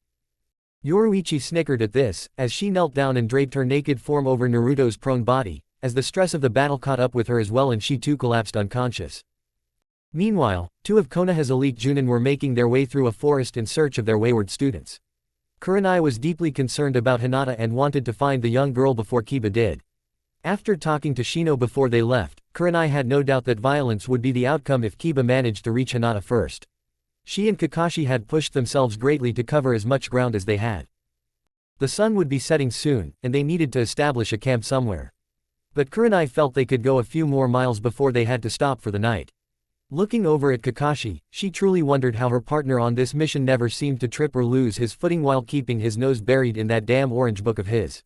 Yoruichi snickered at this, as she knelt down and draped her naked form over Naruto's prone body, as the stress of the battle caught up with her as well and she too collapsed unconscious. Meanwhile, two of Konoha's elite Junin were making their way through a forest in search of their wayward students. Kurenai was deeply concerned about Hinata and wanted to find the young girl before Kiba did. After talking to Shino before they left, Kurenai had no doubt that violence would be the outcome if Kiba managed to reach Hinata first. She and Kakashi had pushed themselves greatly to cover as much ground as they had. The sun would be setting soon, and they needed to establish a camp somewhere. But Kurenai felt they could go a few more miles before they had to stop for the night. Looking over at Kakashi, she truly wondered how her partner on this mission never seemed to trip or lose his footing while keeping his nose buried in that damn orange book of his.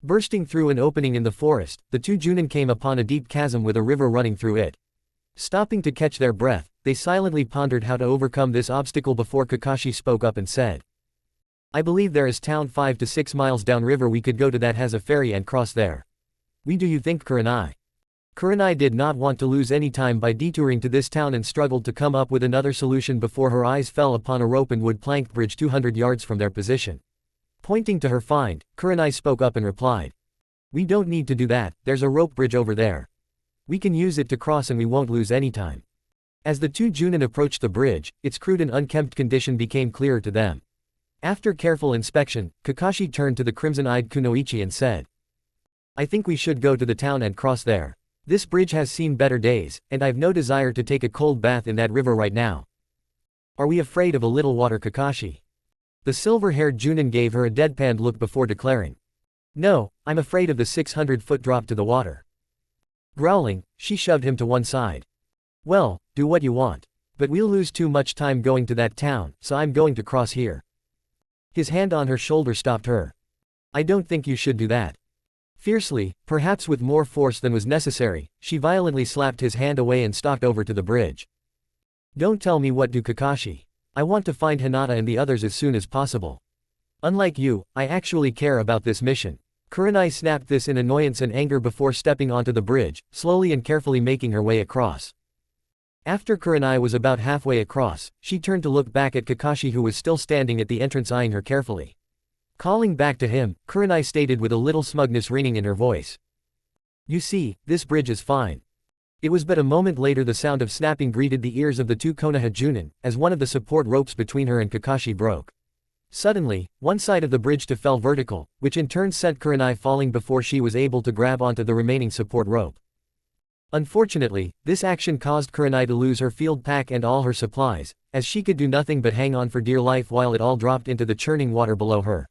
Bursting through an opening in the forest, the two Junin came upon a deep chasm with a river running through it. Stopping to catch their breath, they silently pondered how to overcome this obstacle before Kakashi spoke up and said, "I believe there is town 5 to 6 miles downriver we could go to that has a ferry and cross there. Do you think, Kurenai?" Kurenai did not want to lose any time by detouring to this town and struggled to come up with another solution before her eyes fell upon a rope and wood plank bridge 200 yards from their position. Pointing to her find, Kurenai spoke up and replied, "We don't need to do that, there's a rope bridge over there. We can use it to cross and we won't lose any time." As the two Junin approached the bridge, its crude and unkempt condition became clearer to them. After careful inspection, Kakashi turned to the crimson-eyed Kunoichi and said, "I think we should go to the town and cross there. This bridge has seen better days, and I've no desire to take a cold bath in that river right now." "Are we afraid of a little water, Kakashi?" The silver-haired Junin gave her a deadpanned look before declaring, "No, I'm afraid of the 600-foot drop to the water." Growling, she shoved him to one side. "Well, do what you want. But we'll lose too much time going to that town, so I'm going to cross here." His hand on her shoulder stopped her. "I don't think you should do that." Fiercely, perhaps with more force than was necessary, she violently slapped his hand away and stalked over to the bridge. "Don't tell me what to do, Kakashi. I want to find Hinata and the others as soon as possible. Unlike you, I actually care about this mission." Kurenai snapped this in annoyance and anger before stepping onto the bridge, slowly and carefully making her way across. After Kurenai was about halfway across, she turned to look back at Kakashi who was still standing at the entrance eyeing her carefully. Calling back to him, Kurenai stated with a little smugness ringing in her voice. You see, this bridge is fine. It was but a moment later the sound of snapping greeted the ears of the two Konoha Junin, as one of the support ropes between her and Kakashi broke. Suddenly, one side of the bridge fell vertical, which in turn sent Kurenai falling before she was able to grab onto the remaining support rope. Unfortunately, this action caused Kurenai to lose her field pack and all her supplies, as she could do nothing but hang on for dear life while it all dropped into the churning water below her.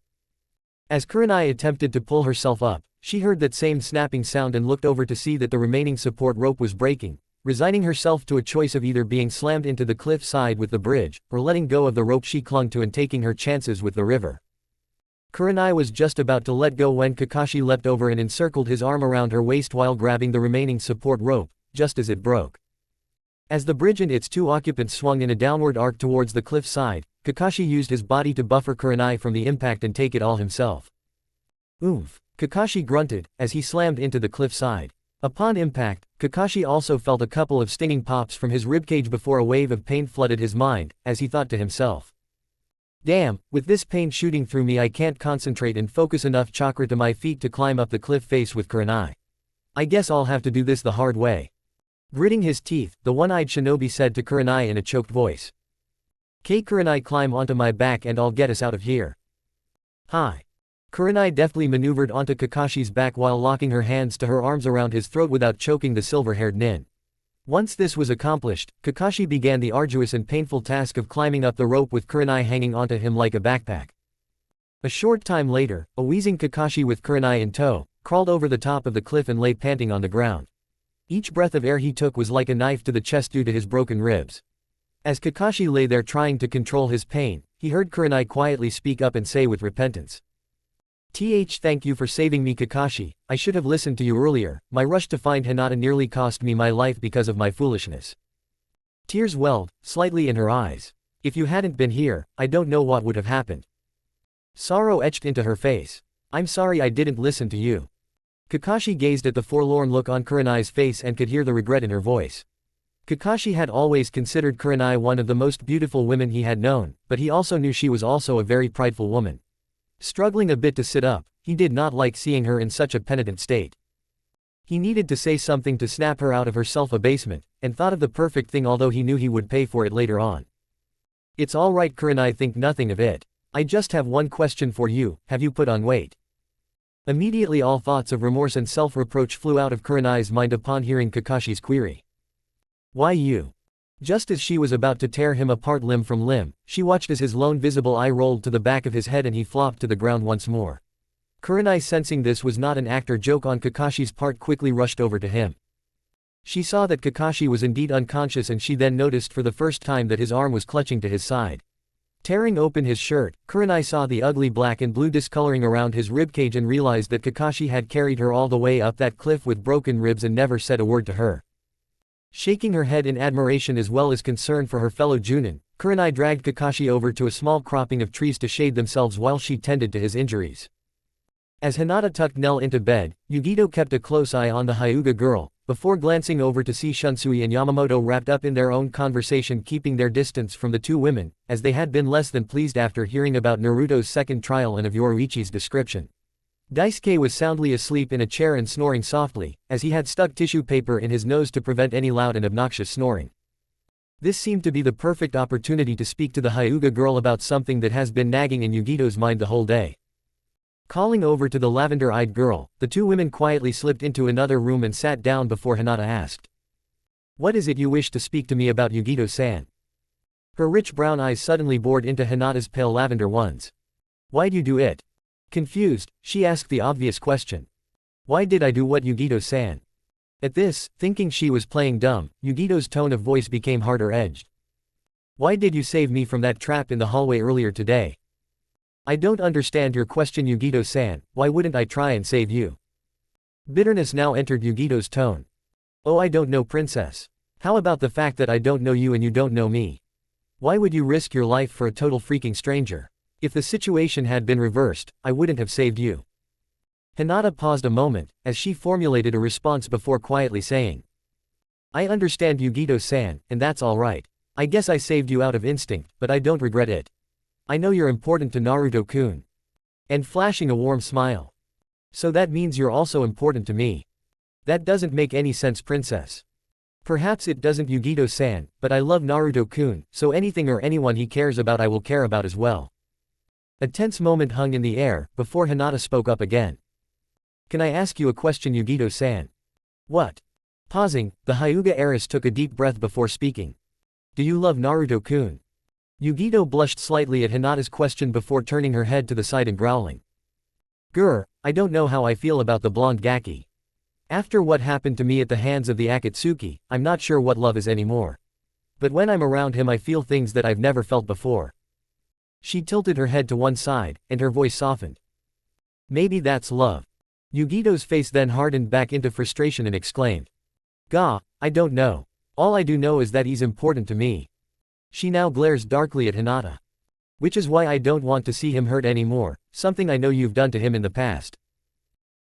As Kurenai attempted to pull herself up, she heard that same snapping sound and looked over to see that the remaining support rope was breaking, resigning herself to a choice of either being slammed into the cliff side with the bridge, or letting go of the rope she clung to and taking her chances with the river. Kurenai was just about to let go when Kakashi leapt over and encircled his arm around her waist while grabbing the remaining support rope, just as it broke. As the bridge and its two occupants swung in a downward arc towards the cliff side, Kakashi used his body to buffer Kurenai from the impact and take it all himself. Oomph! Kakashi grunted, as he slammed into the cliff side. Upon impact, Kakashi also felt a couple of stinging pops from his ribcage before a wave of pain flooded his mind, as he thought to himself. Damn, with this pain shooting through me I can't concentrate and focus enough chakra to my feet to climb up the cliff face with Kurenai. I guess I'll have to do this the hard way. Gritting his teeth, the one-eyed shinobi said to Kurenai in a choked voice. Kurenai, climb onto my back and I'll get us out of here. Hi. Kurenai deftly maneuvered onto Kakashi's back while locking her hands to her arms around his throat without choking the silver-haired nin. Once this was accomplished, Kakashi began the arduous and painful task of climbing up the rope with Kurenai hanging onto him like a backpack. A short time later, a wheezing Kakashi with Kurenai in tow, crawled over the top of the cliff and lay panting on the ground. Each breath of air he took was like a knife to the chest due to his broken ribs. As Kakashi lay there trying to control his pain, he heard Kurenai quietly speak up and say with repentance. Thank you for saving me, Kakashi. I should have listened to you earlier. My rush to find Hinata nearly cost me my life because of my foolishness. Tears welled slightly in her eyes. If you hadn't been here, I don't know what would have happened. Sorrow etched into her face. I'm sorry I didn't listen to you. Kakashi gazed at the forlorn look on Kurenai's face and could hear the regret in her voice. Kakashi had always considered Kurenai one of the most beautiful women he had known, but he also knew she was also a very prideful woman. Struggling a bit to sit up, he did not like seeing her in such a penitent state. He needed to say something to snap her out of her self-abasement, and thought of the perfect thing, although he knew he would pay for it later on. It's all right, Kurenai, think nothing of it. I just have one question for you, have you put on weight? Immediately all thoughts of remorse and self-reproach flew out of Kurenai's mind upon hearing Kakashi's query. Why you? Just as she was about to tear him apart limb from limb, she watched as his lone visible eye rolled to the back of his head and he flopped to the ground once more. Kurenai, sensing this was not an act or joke on Kakashi's part, quickly rushed over to him. She saw that Kakashi was indeed unconscious, and she then noticed for the first time that his arm was clutching to his side. Tearing open his shirt, Kurenai saw the ugly black and blue discoloring around his ribcage and realized that Kakashi had carried her all the way up that cliff with broken ribs and never said a word to her. Shaking her head in admiration as well as concern for her fellow Junin, Kurenai dragged Kakashi over to a small cropping of trees to shade themselves while she tended to his injuries. As Hinata tucked Nell into bed, Yugito kept a close eye on the Hyuga girl, before glancing over to see Shunsui and Yamamoto wrapped up in their own conversation, keeping their distance from the two women, as they had been less than pleased after hearing about Naruto's second trial and of Yoruichi's description. Daisuke was soundly asleep in a chair and snoring softly, as he had stuck tissue paper in his nose to prevent any loud and obnoxious snoring. This seemed to be the perfect opportunity to speak to the Hyuga girl about something that has been nagging in Yugito's mind the whole day. Calling over to the lavender-eyed girl, the two women quietly slipped into another room and sat down before Hinata asked. What is it you wish to speak to me about, Yugito-san? Her rich brown eyes suddenly bored into Hinata's pale lavender ones. Why'd you do it? Confused, she asked the obvious question. Why did I do what, Yugito-san? At this, thinking she was playing dumb, Yugito's tone of voice became harder-edged. Why did you save me from that trap in the hallway earlier today? I don't understand your question, Yugito-san. Why wouldn't I try and save you? Bitterness now entered Yugito's tone. Oh, I don't know, princess. How about the fact that I don't know you and you don't know me? Why would you risk your life for a total freaking stranger? If the situation had been reversed, I wouldn't have saved you. Hinata paused a moment, as she formulated a response before quietly saying. I understand, Yugito-san, and that's alright. I guess I saved you out of instinct, but I don't regret it. I know you're important to Naruto-kun. And flashing a warm smile. So that means you're also important to me. That doesn't make any sense, princess. Perhaps it doesn't, Yugito-san, but I love Naruto-kun, so anything or anyone he cares about I will care about as well. A tense moment hung in the air, before Hinata spoke up again. Can I ask you a question, Yugito-san? What? Pausing, the Hyuga heiress took a deep breath before speaking. Do you love Naruto-kun? Yugito blushed slightly at Hinata's question before turning her head to the side and growling. Grr, I don't know how I feel about the blonde Gaki. After what happened to me at the hands of the Akatsuki, I'm not sure what love is anymore. But when I'm around him I feel things that I've never felt before. She tilted her head to one side, and her voice softened. Maybe that's love. Yugito's face then hardened back into frustration and exclaimed. Gah, I don't know. All I do know is that he's important to me. She now glares darkly at Hinata. Which is why I don't want to see him hurt anymore, something I know you've done to him in the past.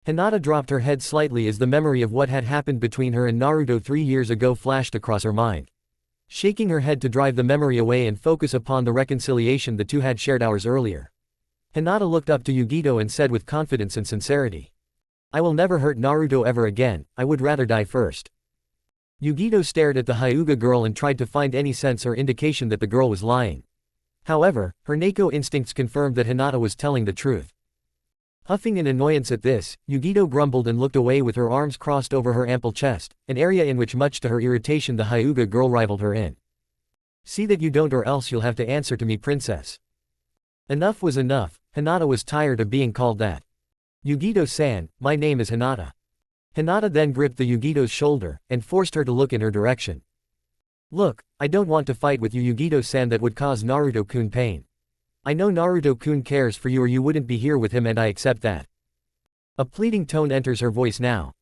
Hinata dropped her head slightly as the memory of what had happened between her and Naruto 3 years ago flashed across her mind. Shaking her head to drive the memory away and focus upon the reconciliation the two had shared hours earlier. Hinata looked up to Yugito and said with confidence and sincerity. I will never hurt Naruto ever again, I would rather die first. Yugito stared at the Hyuga girl and tried to find any sense or indication that the girl was lying. However, her Neko instincts confirmed that Hinata was telling the truth. Huffing in annoyance at this, Yugito grumbled and looked away with her arms crossed over her ample chest, an area in which much to her irritation the Hyuga girl rivaled her in. See that you don't or else you'll have to answer to me, princess. Enough was enough, Hinata was tired of being called that. Yugito-san, my name is Hinata. Hinata then gripped the Yugito's shoulder, and forced her to look in her direction. Look, I don't want to fight with you, Yugito-san, that would cause Naruto-kun pain. I know Naruto-kun cares for you or you wouldn't be here with him and I accept that. A pleading tone enters her voice now.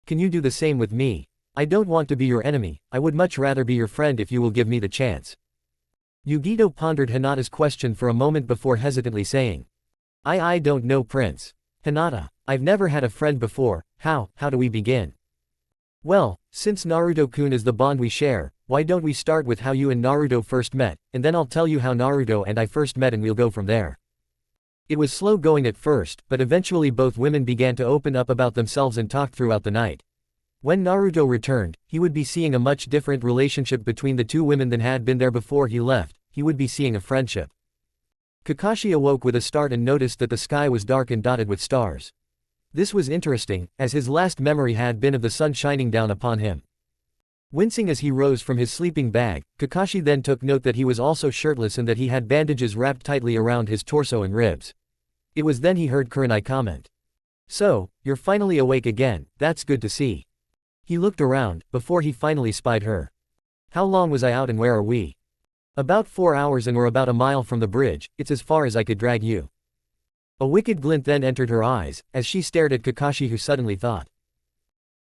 Can you do the same with me? I don't want to be your enemy, I would much rather be your friend if you will give me the chance. Yugito pondered Hinata's question for a moment before hesitantly saying. I don't know, Prince. Hinata, I've never had a friend before, how do we begin? Well, since Naruto-kun is the bond we share, why don't we start with how you and Naruto first met, and then I'll tell you how Naruto and I first met and we'll go from there. It was slow going at first, but eventually both women began to open up about themselves and talk throughout the night. When Naruto returned, he would be seeing a much different relationship between the two women than had been there before he left, he would be seeing a friendship. Kakashi awoke with a start and noticed that the sky was dark and dotted with stars. This was interesting, as his last memory had been of the sun shining down upon him. Wincing as he rose from his sleeping bag, Kakashi then took note that he was also shirtless and that he had bandages wrapped tightly around his torso and ribs. It was then he heard Kurenai comment. So, you're finally awake again, that's good to see. He looked around, before he finally spied her. How long was I out and where are we? About 4 hours and we're about a mile from the bridge, it's as far as I could drag you. A wicked glint then entered her eyes, as she stared at Kakashi who suddenly thought.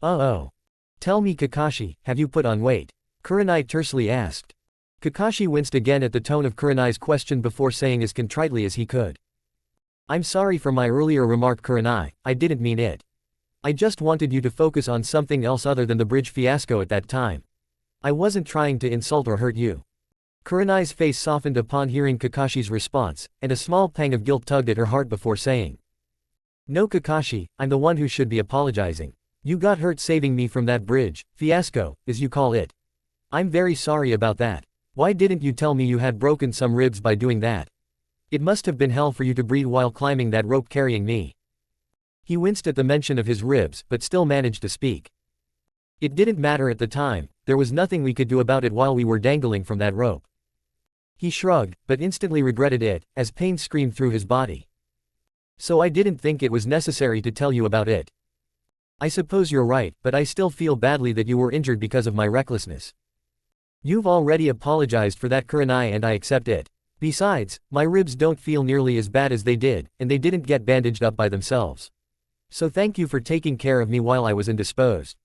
Oh. Tell me, Kakashi, have you put on weight? Kurenai tersely asked. Kakashi winced again at the tone of Kurenai's question before saying as contritely as he could. I'm sorry for my earlier remark, Kurenai, I didn't mean it. I just wanted you to focus on something else other than the bridge fiasco at that time. I wasn't trying to insult or hurt you. Kurenai's face softened upon hearing Kakashi's response, and a small pang of guilt tugged at her heart before saying. No, Kakashi, I'm the one who should be apologizing. You got hurt saving me from that bridge fiasco, as you call it. I'm very sorry about that. Why didn't you tell me you had broken some ribs by doing that? It must have been hell for you to breathe while climbing that rope carrying me. He winced at the mention of his ribs, but still managed to speak. It didn't matter at the time, there was nothing we could do about it while we were dangling from that rope. He shrugged, but instantly regretted it, as pain screamed through his body. So I didn't think it was necessary to tell you about it. I suppose you're right, but I still feel badly that you were injured because of my recklessness. You've already apologized for that, Kurenai, and I accept it. Besides, my ribs don't feel nearly as bad as they did, and they didn't get bandaged up by themselves. So thank you for taking care of me while I was indisposed.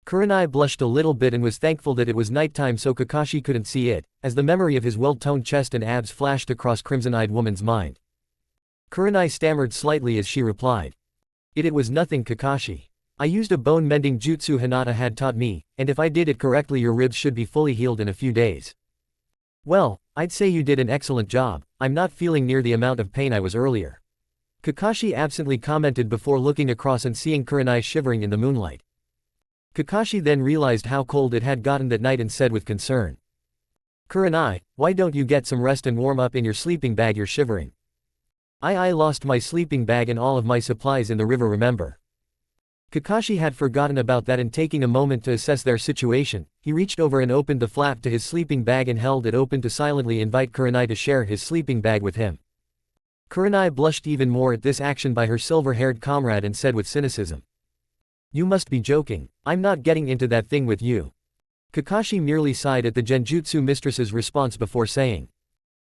Kurenai blushed a little bit and was thankful that it was nighttime so Kakashi couldn't see it, as the memory of his well-toned chest and abs flashed across crimson-eyed woman's mind. Kurenai stammered slightly as she replied. It was nothing, Kakashi. I used a bone-mending jutsu Hinata had taught me, and if I did it correctly your ribs should be fully healed in a few days. Well, I'd say you did an excellent job, I'm not feeling near the amount of pain I was earlier. Kakashi absently commented before looking across and seeing Kurenai shivering in the moonlight. Kakashi then realized how cold it had gotten that night and said with concern. Kurenai, why don't you get some rest and warm up in your sleeping bag? You're shivering. I lost my sleeping bag and all of my supplies in the river, remember? Kakashi had forgotten about that, and taking a moment to assess their situation, he reached over and opened the flap to his sleeping bag and held it open to silently invite Kurenai to share his sleeping bag with him. Kurenai blushed even more at this action by her silver-haired comrade and said with cynicism. You must be joking, I'm not getting into that thing with you. Kakashi merely sighed at the genjutsu mistress's response before saying.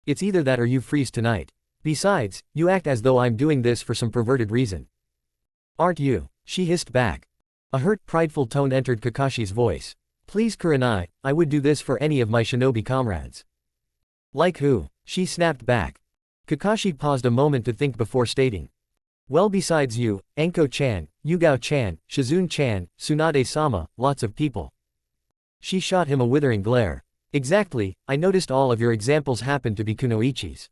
It's either that or you freeze tonight. Besides, you act as though I'm doing this for some perverted reason. Aren't you? She hissed back. A hurt, prideful tone entered Kakashi's voice. Please Kurenai, I would do this for any of my shinobi comrades. Like who? She snapped back. Kakashi paused a moment to think before stating. Well, besides you, Enko-chan, Yugao-chan, Shizune-chan, Tsunade-sama, lots of people. She shot him a withering glare. Exactly, I noticed all of your examples happened to be kunoichis.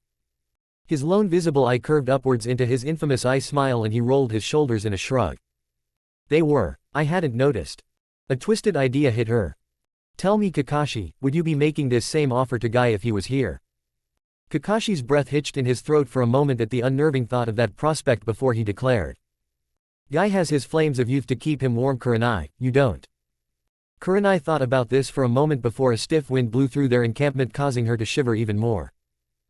His lone visible eye curved upwards into his infamous eye smile and he rolled his shoulders in a shrug. They were. I hadn't noticed. A twisted idea hit her. Tell me Kakashi, would you be making this same offer to Guy if he was here? Kakashi's breath hitched in his throat for a moment at the unnerving thought of that prospect before he declared. Guy has his flames of youth to keep him warm. Kurenai, you don't. Kurenai thought about this for a moment before a stiff wind blew through their encampment, causing her to shiver even more.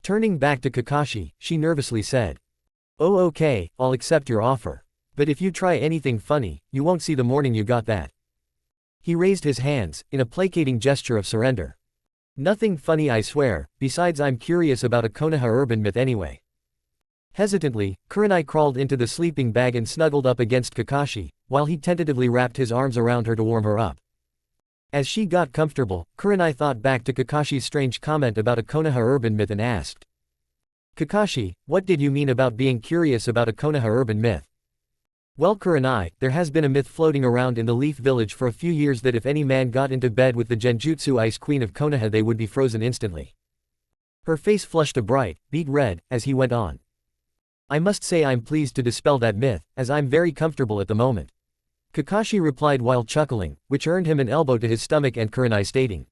Turning back to Kakashi, she nervously said. Oh okay, I'll accept your offer. But if you try anything funny, you won't see the morning, you got that? He raised his hands, in a placating gesture of surrender. Nothing funny, I swear, besides I'm curious about a Konoha urban myth anyway. Hesitantly, Kurenai crawled into the sleeping bag and snuggled up against Kakashi, while he tentatively wrapped his arms around her to warm her up. As she got comfortable, Kurenai thought back to Kakashi's strange comment about a Konoha urban myth and asked. Kakashi, what did you mean about being curious about a Konoha urban myth? Well Kurenai, there has been a myth floating around in the Leaf Village for a few years that if any man got into bed with the Genjutsu Ice Queen of Konoha they would be frozen instantly. Her face flushed a bright, beet red, as he went on. I must say I'm pleased to dispel that myth, as I'm very comfortable at the moment. Kakashi replied while chuckling, which earned him an elbow to his stomach, and Kurenai stating.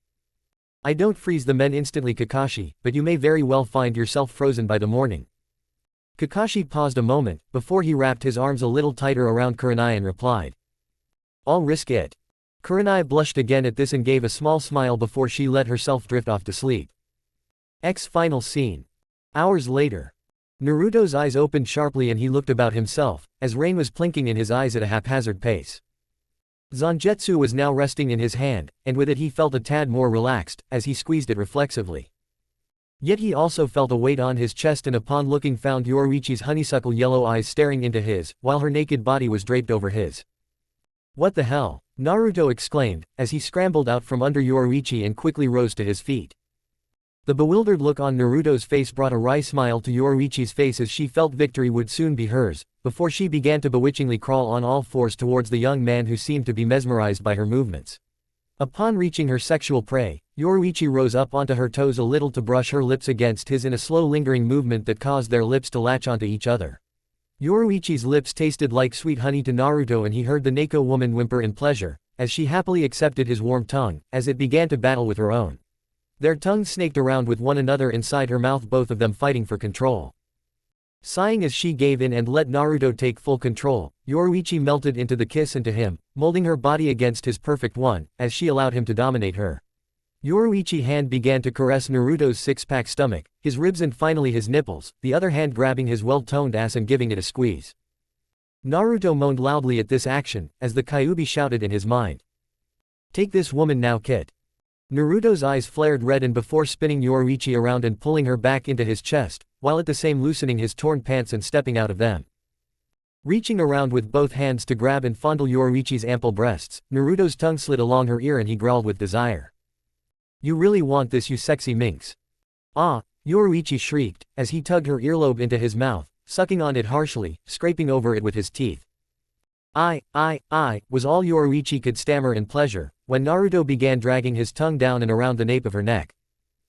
I don't freeze the men instantly Kakashi, but you may very well find yourself frozen by the morning. Kakashi paused a moment, before he wrapped his arms a little tighter around Kurenai and replied. I'll risk it. Kurenai blushed again at this and gave a small smile before she let herself drift off to sleep. Final scene. Hours later. Naruto's eyes opened sharply and he looked about himself, as rain was plinking in his eyes at a haphazard pace. Zangetsu was now resting in his hand, and with it he felt a tad more relaxed, as he squeezed it reflexively. Yet he also felt a weight on his chest, and upon looking found Yoruichi's honeysuckle yellow eyes staring into his, while her naked body was draped over his. What the hell? Naruto exclaimed, as he scrambled out from under Yoruichi and quickly rose to his feet. The bewildered look on Naruto's face brought a wry smile to Yoruichi's face as she felt victory would soon be hers, before she began to bewitchingly crawl on all fours towards the young man who seemed to be mesmerized by her movements. Upon reaching her sexual prey, Yoruichi rose up onto her toes a little to brush her lips against his in a slow lingering movement that caused their lips to latch onto each other. Yoruichi's lips tasted like sweet honey to Naruto, and he heard the Neko woman whimper in pleasure, as she happily accepted his warm tongue, as it began to battle with her own. Their tongues snaked around with one another inside her mouth, both of them fighting for control. Sighing as she gave in and let Naruto take full control, Yoruichi melted into the kiss and to him, molding her body against his perfect one, as she allowed him to dominate her. Yoruichi's hand began to caress Naruto's six-pack stomach, his ribs and finally his nipples, the other hand grabbing his well-toned ass and giving it a squeeze. Naruto moaned loudly at this action, as the Kyuubi shouted in his mind. Take this woman now, Kit. Naruto's eyes flared red, and before spinning Yoruichi around and pulling her back into his chest, while at the same loosening his torn pants and stepping out of them. Reaching around with both hands to grab and fondle Yoruichi's ample breasts, Naruto's tongue slid along her ear and he growled with desire. You really want this, you sexy minx? Ah, Yoruichi shrieked, as he tugged her earlobe into his mouth, sucking on it harshly, scraping over it with his teeth. I, was all Yoruichi could stammer in pleasure, when Naruto began dragging his tongue down and around the nape of her neck.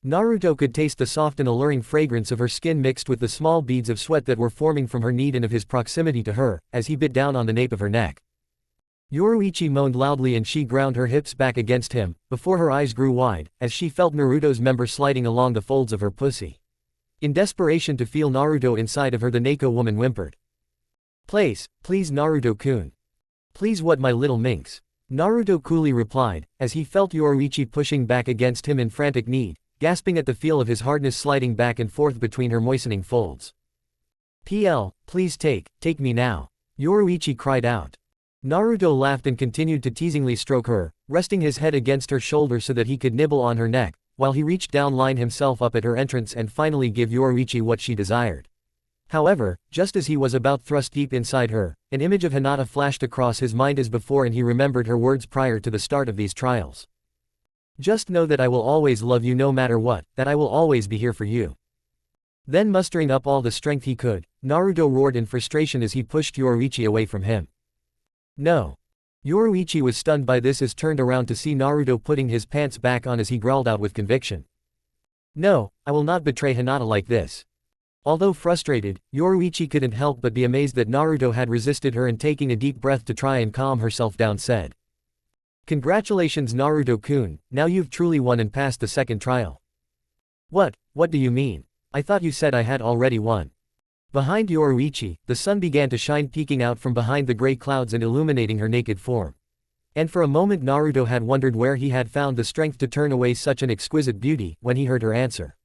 Naruto could taste the soft and alluring fragrance of her skin mixed with the small beads of sweat that were forming from her need and of his proximity to her, as he bit down on the nape of her neck. Yoruichi moaned loudly and she ground her hips back against him, before her eyes grew wide, as she felt Naruto's member sliding along the folds of her pussy. In desperation to feel Naruto inside of her, the Neko woman whimpered. Please Naruto-kun. Please, what, my little minx. Naruto coolly replied, as he felt Yoruichi pushing back against him in frantic need, gasping at the feel of his hardness sliding back and forth between her moistening folds. Please take me now. Yoruichi cried out. Naruto laughed and continued to teasingly stroke her, resting his head against her shoulder so that he could nibble on her neck, while he reached down, line himself up at her entrance and finally give Yoruichi what she desired. However, just as he was about thrust deep inside her, an image of Hinata flashed across his mind as before, and he remembered her words prior to the start of these trials. Just know that I will always love you no matter what, that I will always be here for you. Then, mustering up all the strength he could, Naruto roared in frustration as he pushed Yoruichi away from him. No. Yoruichi was stunned by this, as turned around to see Naruto putting his pants back on as he growled out with conviction. No, I will not betray Hinata like this. Although frustrated, Yoruichi couldn't help but be amazed that Naruto had resisted her, and taking a deep breath to try and calm herself down said. Congratulations Naruto-kun, now you've truly won and passed the second trial. What do you mean? I thought you said I had already won. Behind Yoruichi, the sun began to shine, peeking out from behind the gray clouds and illuminating her naked form. And for a moment Naruto had wondered where he had found the strength to turn away such an exquisite beauty, when he heard her answer.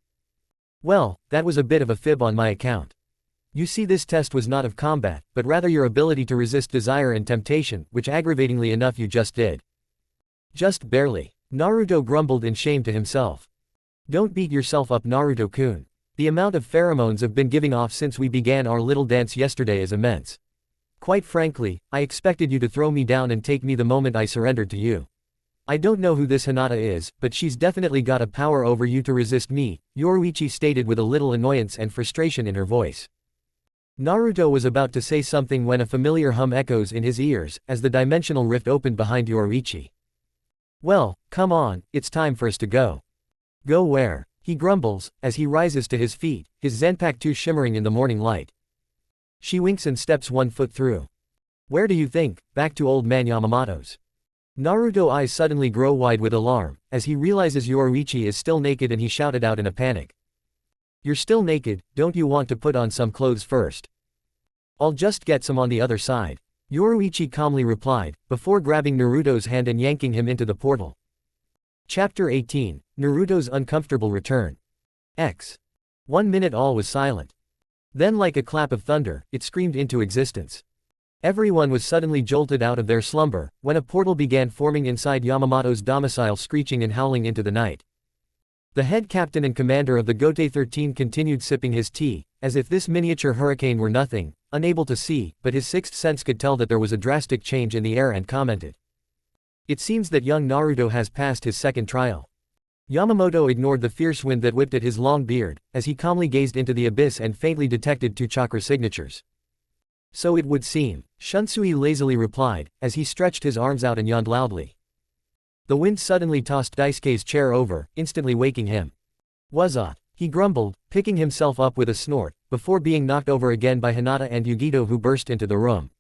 Well, that was a bit of a fib on my account. You see, this test was not of combat, but rather your ability to resist desire and temptation, which aggravatingly enough you just did. Just barely. Naruto grumbled in shame to himself. Don't beat yourself up Naruto-kun. The amount of pheromones I've been giving off since we began our little dance yesterday is immense. Quite frankly, I expected you to throw me down and take me the moment I surrendered to you. I don't know who this Hinata is, but she's definitely got a power over you to resist me, Yoruichi stated with a little annoyance and frustration in her voice. Naruto was about to say something when a familiar hum echoes in his ears, as the dimensional rift opened behind Yoruichi. Well, come on, it's time for us to go. Go where? He grumbles, as he rises to his feet, his Zanpakuto shimmering in the morning light. She winks and steps 1 foot through. Where do you think? Back to old man Yamamoto's. Naruto's eyes suddenly grow wide with alarm, as he realizes Yoruichi is still naked, and he shouted out in a panic. You're still naked, don't you want to put on some clothes first? I'll just get some on the other side. Yoruichi calmly replied, before grabbing Naruto's hand and yanking him into the portal. Chapter 18, Naruto's uncomfortable return. 1 minute all was silent. Then, like a clap of thunder, it screamed into existence. Everyone was suddenly jolted out of their slumber, when a portal began forming inside Yamamoto's domicile, screeching and howling into the night. The head captain and commander of the Gote 13 continued sipping his tea, as if this miniature hurricane were nothing, unable to see, but his sixth sense could tell that there was a drastic change in the air, and commented. It seems that young Naruto has passed his second trial. Yamamoto ignored the fierce wind that whipped at his long beard, as he calmly gazed into the abyss and faintly detected 2 chakra signatures. So it would seem, Shunsui lazily replied, as he stretched his arms out and yawned loudly. The wind suddenly tossed Daisuke's chair over, instantly waking him. Wazat, he grumbled, picking himself up with a snort, before being knocked over again by Hinata and Yugito, who burst into the room.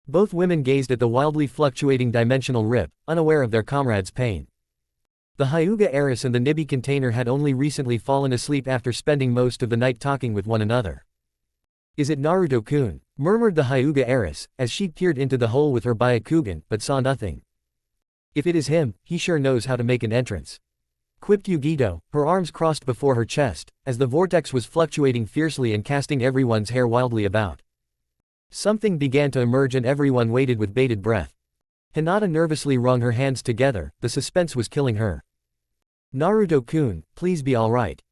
Both women gazed at the wildly fluctuating dimensional rip, unaware of their comrade's pain. The Hyuga heiress and the Nibi container had only recently fallen asleep after spending most of the night talking with one another. Is it Naruto-kun? Murmured the Hyuga heiress, as she peered into the hole with her Byakugan, but saw nothing. If it is him, he sure knows how to make an entrance. Quipped Yugito, her arms crossed before her chest, as the vortex was fluctuating fiercely and casting everyone's hair wildly about. Something began to emerge and everyone waited with bated breath. Hinata nervously wrung her hands together, the suspense was killing her. Naruto-kun, please be alright.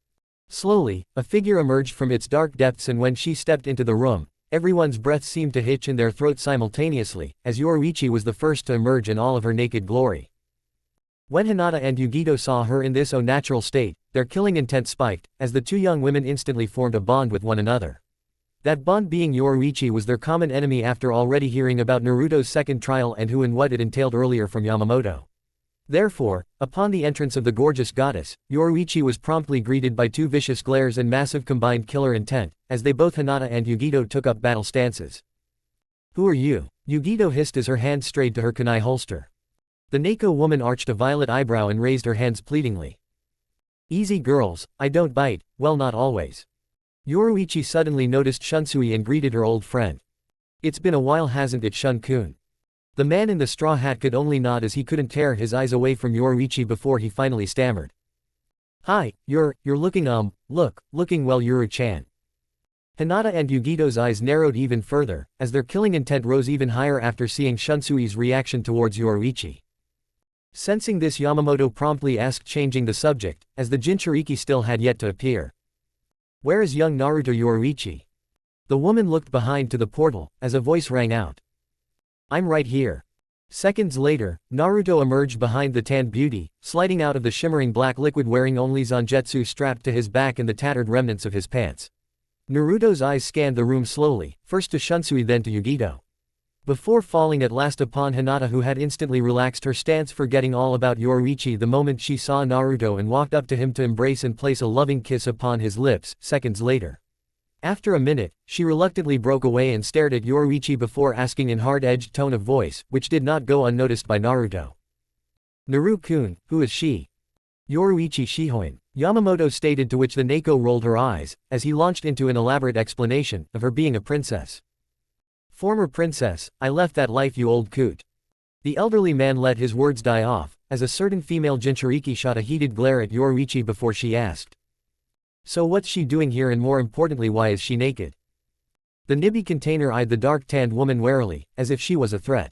Slowly, a figure emerged from its dark depths, and when she stepped into the room, everyone's breath seemed to hitch in their throats simultaneously, as Yoruichi was the first to emerge in all of her naked glory. When Hinata and Yugito saw her in this natural state, their killing intent spiked, as the 2 young women instantly formed a bond with one another. That bond being Yoruichi was their common enemy after already hearing about Naruto's second trial and who and what it entailed earlier from Yamamoto. Therefore, upon the entrance of the gorgeous goddess, Yoruichi was promptly greeted by two vicious glares and massive combined killer intent, as they both Hinata and Yugito took up battle stances. "Who are you?" Yugito hissed as her hand strayed to her kunai holster. The Neko woman arched a violet eyebrow and raised her hands pleadingly. "Easy girls, I don't bite, well not always." Yoruichi suddenly noticed Shunsui and greeted her old friend. "It's been a while, hasn't it, Shun-kun?" The man in the straw hat could only nod as he couldn't tear his eyes away from Yoruichi before he finally stammered. "Hi, you're looking looking well, Yuru-chan." Hinata and Yugito's eyes narrowed even further, as their killing intent rose even higher after seeing Shunsui's reaction towards Yoruichi. Sensing this, Yamamoto promptly asked, changing the subject, as the Jinchuriki still had yet to appear. "Where is young Naruto Yoruichi?" The woman looked behind to the portal, as a voice rang out. "I'm right here." Seconds later, Naruto emerged behind the tanned beauty, sliding out of the shimmering black liquid wearing only zanjetsu strapped to his back and the tattered remnants of his pants. Naruto's eyes scanned the room slowly, first to Shunsui then to Yugito. Before falling at last upon Hinata, who had instantly relaxed her stance, forgetting all about Yoruichi the moment she saw Naruto and walked up to him to embrace and place a loving kiss upon his lips. Seconds later, after a minute, she reluctantly broke away and stared at Yoruichi before asking in hard-edged tone of voice, which did not go unnoticed by Naruto. "Naru-kun, who is she?" "Yoruichi Shihoin," Yamamoto stated, to which the Neko rolled her eyes, as he launched into an elaborate explanation of her being a princess. "Former princess, I left that life, you old coot." The elderly man let his words die off, as a certain female Jinchuriki shot a heated glare at Yoruichi before she asked. "So what's she doing here, and more importantly, why is she naked?" The Nibi container eyed the dark-tanned woman warily, as if she was a threat.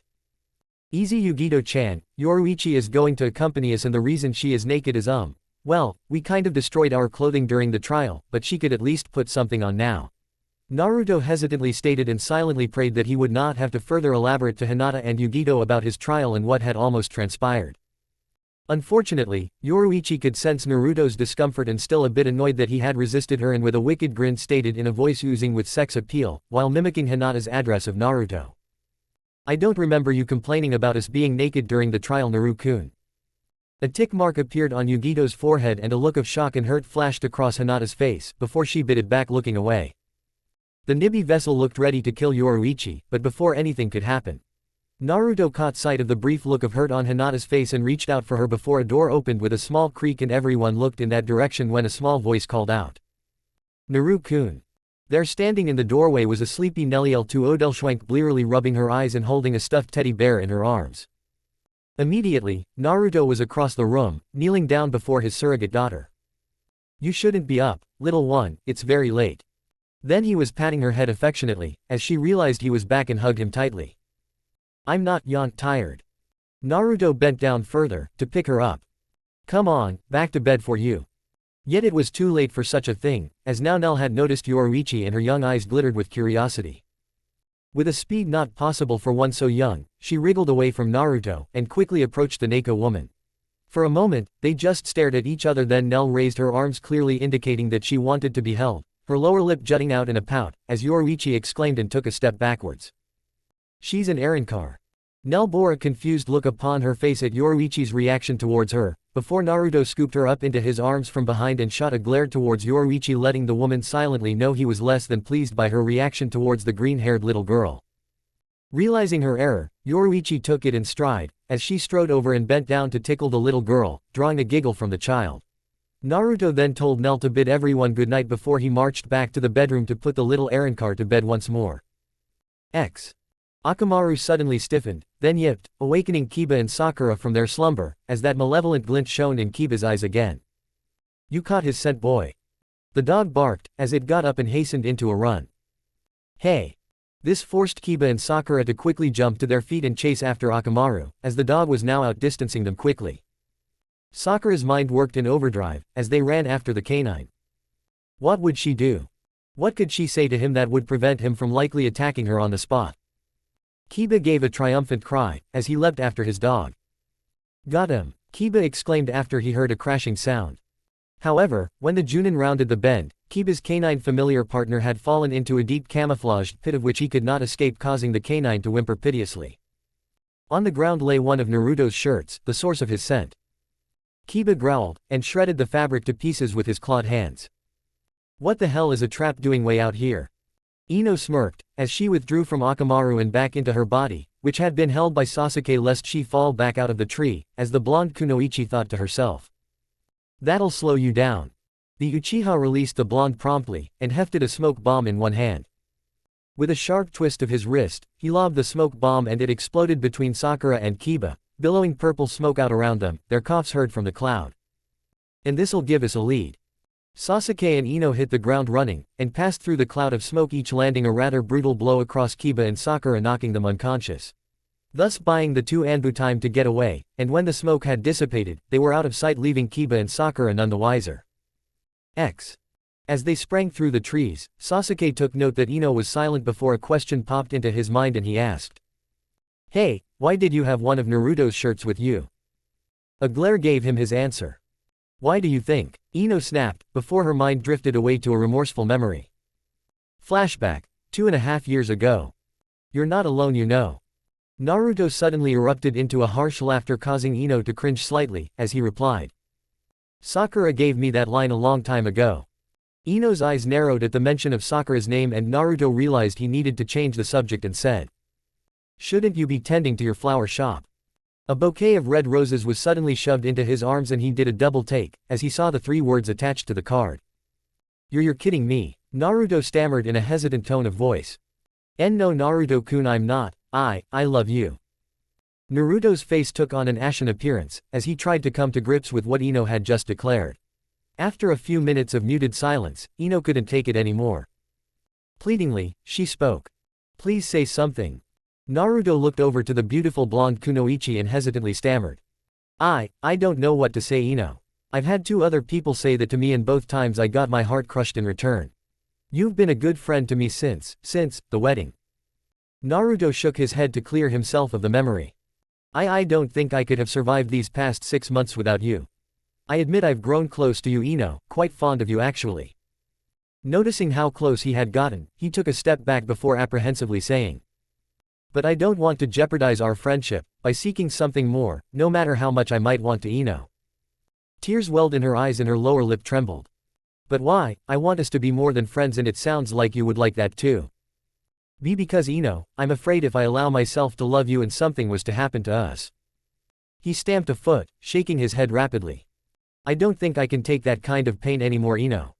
"Easy, Yugito-chan, Yoruichi is going to accompany us, and the reason she is naked is well, we kind of destroyed our clothing during the trial, but she could at least put something on now." Naruto hesitantly stated and silently prayed that he would not have to further elaborate to Hinata and Yugito about his trial and what had almost transpired. Unfortunately, Yoruichi could sense Naruto's discomfort and, still a bit annoyed that he had resisted her, and with a wicked grin stated in a voice oozing with sex appeal, while mimicking Hinata's address of Naruto. "I don't remember you complaining about us being naked during the trial, Naru-kun." A tick mark appeared on Yugito's forehead and a look of shock and hurt flashed across Hinata's face, before she bit it back, looking away. The Nibi vessel looked ready to kill Yoruichi, but before anything could happen, Naruto caught sight of the brief look of hurt on Hinata's face and reached out for her before a door opened with a small creak, and everyone looked in that direction when a small voice called out, "Naru-kun." There, standing in the doorway, was a sleepy Neliel to Odelschwenk, blearily rubbing her eyes and holding a stuffed teddy bear in her arms. Immediately, Naruto was across the room, kneeling down before his surrogate daughter. "You shouldn't be up, little one, it's very late." Then he was patting her head affectionately, as she realized he was back and hugged him tightly. "I'm not tired." Naruto bent down further, to pick her up. "Come on, back to bed for you." Yet it was too late for such a thing, as now Nell had noticed Yoruichi and her young eyes glittered with curiosity. With a speed not possible for one so young, she wriggled away from Naruto, and quickly approached the Neko woman. For a moment, they just stared at each other, then Nell raised her arms, clearly indicating that she wanted to be held, her lower lip jutting out in a pout, as Yoruichi exclaimed and took a step backwards. "She's an Arankar." Nell bore a confused look upon her face at Yoruichi's reaction towards her, before Naruto scooped her up into his arms from behind and shot a glare towards Yoruichi, letting the woman silently know he was less than pleased by her reaction towards the green-haired little girl. Realizing her error, Yoruichi took it in stride, as she strode over and bent down to tickle the little girl, drawing a giggle from the child. Naruto then told Nell to bid everyone goodnight before he marched back to the bedroom to put the little Arankar to bed once more. Akamaru suddenly stiffened, then yipped, awakening Kiba and Sakura from their slumber, as that malevolent glint shone in Kiba's eyes again. "You caught his scent, boy." The dog barked, as it got up and hastened into a run. "Hey!" This forced Kiba and Sakura to quickly jump to their feet and chase after Akamaru, as the dog was now outdistancing them quickly. Sakura's mind worked in overdrive, as they ran after the canine. What would she do? What could she say to him that would prevent him from likely attacking her on the spot? Kiba gave a triumphant cry, as he leapt after his dog. "Got him!" Kiba exclaimed after he heard a crashing sound. However, when the Junin rounded the bend, Kiba's canine familiar partner had fallen into a deep camouflaged pit of which he could not escape, causing the canine to whimper piteously. On the ground lay one of Naruto's shirts, the source of his scent. Kiba growled, and shredded the fabric to pieces with his clawed hands. What the hell is a trap doing way out here? Ino smirked, as she withdrew from Akamaru and back into her body, which had been held by Sasuke lest she fall back out of the tree, as the blonde kunoichi thought to herself. That'll slow you down. The Uchiha released the blonde promptly, and hefted a smoke bomb in one hand. With a sharp twist of his wrist, he lobbed the smoke bomb and it exploded between Sakura and Kiba, billowing purple smoke out around them, their coughs heard from the cloud. And this'll give us a lead. Sasuke and Ino hit the ground running, and passed through the cloud of smoke, each landing a rather brutal blow across Kiba and Sakura, knocking them unconscious, thus buying the two Anbu time to get away, and when the smoke had dissipated, they were out of sight, leaving Kiba and Sakura none the wiser. As they sprang through the trees, Sasuke took note that Ino was silent before a question popped into his mind and he asked, "Hey, why did you have one of Naruto's shirts with you?" A glare gave him his answer. "Why do you think?" Ino snapped, before her mind drifted away to a remorseful memory. Flashback, 2.5 years ago. "You're not alone, you know." Naruto suddenly erupted into a harsh laughter, causing Ino to cringe slightly, as he replied. "Sakura gave me that line a long time ago." Ino's eyes narrowed at the mention of Sakura's name, and Naruto realized he needed to change the subject and said, "Shouldn't you be tending to your flower shop?" A bouquet of red roses was suddenly shoved into his arms and he did a double take, as he saw the 3 words attached to the card. You're kidding me," Naruto stammered in a hesitant tone of voice. "No, Naruto-kun, I'm not. I love you." Naruto's face took on an ashen appearance, as he tried to come to grips with what Ino had just declared. After a few minutes of muted silence, Ino couldn't take it anymore. Pleadingly, she spoke. "Please say something." Naruto looked over to the beautiful blonde kunoichi and hesitantly stammered. I don't know what to say, Ino. I've had 2 other people say that to me, and both times I got my heart crushed in return. You've been a good friend to me since the wedding." Naruto shook his head to clear himself of the memory. I don't think I could have survived these past 6 months without you. I admit I've grown close to you, Ino, quite fond of you actually." Noticing how close he had gotten, he took a step back before apprehensively saying, "But I don't want to jeopardize our friendship by seeking something more, no matter how much I might want to, Ino." Tears welled in her eyes and her lower lip trembled. "But why? I want us to be more than friends, and it sounds like you would like that too." Because Ino, I'm afraid if I allow myself to love you and something was to happen to us." He stamped a foot, shaking his head rapidly. "I don't think I can take that kind of pain anymore, Ino.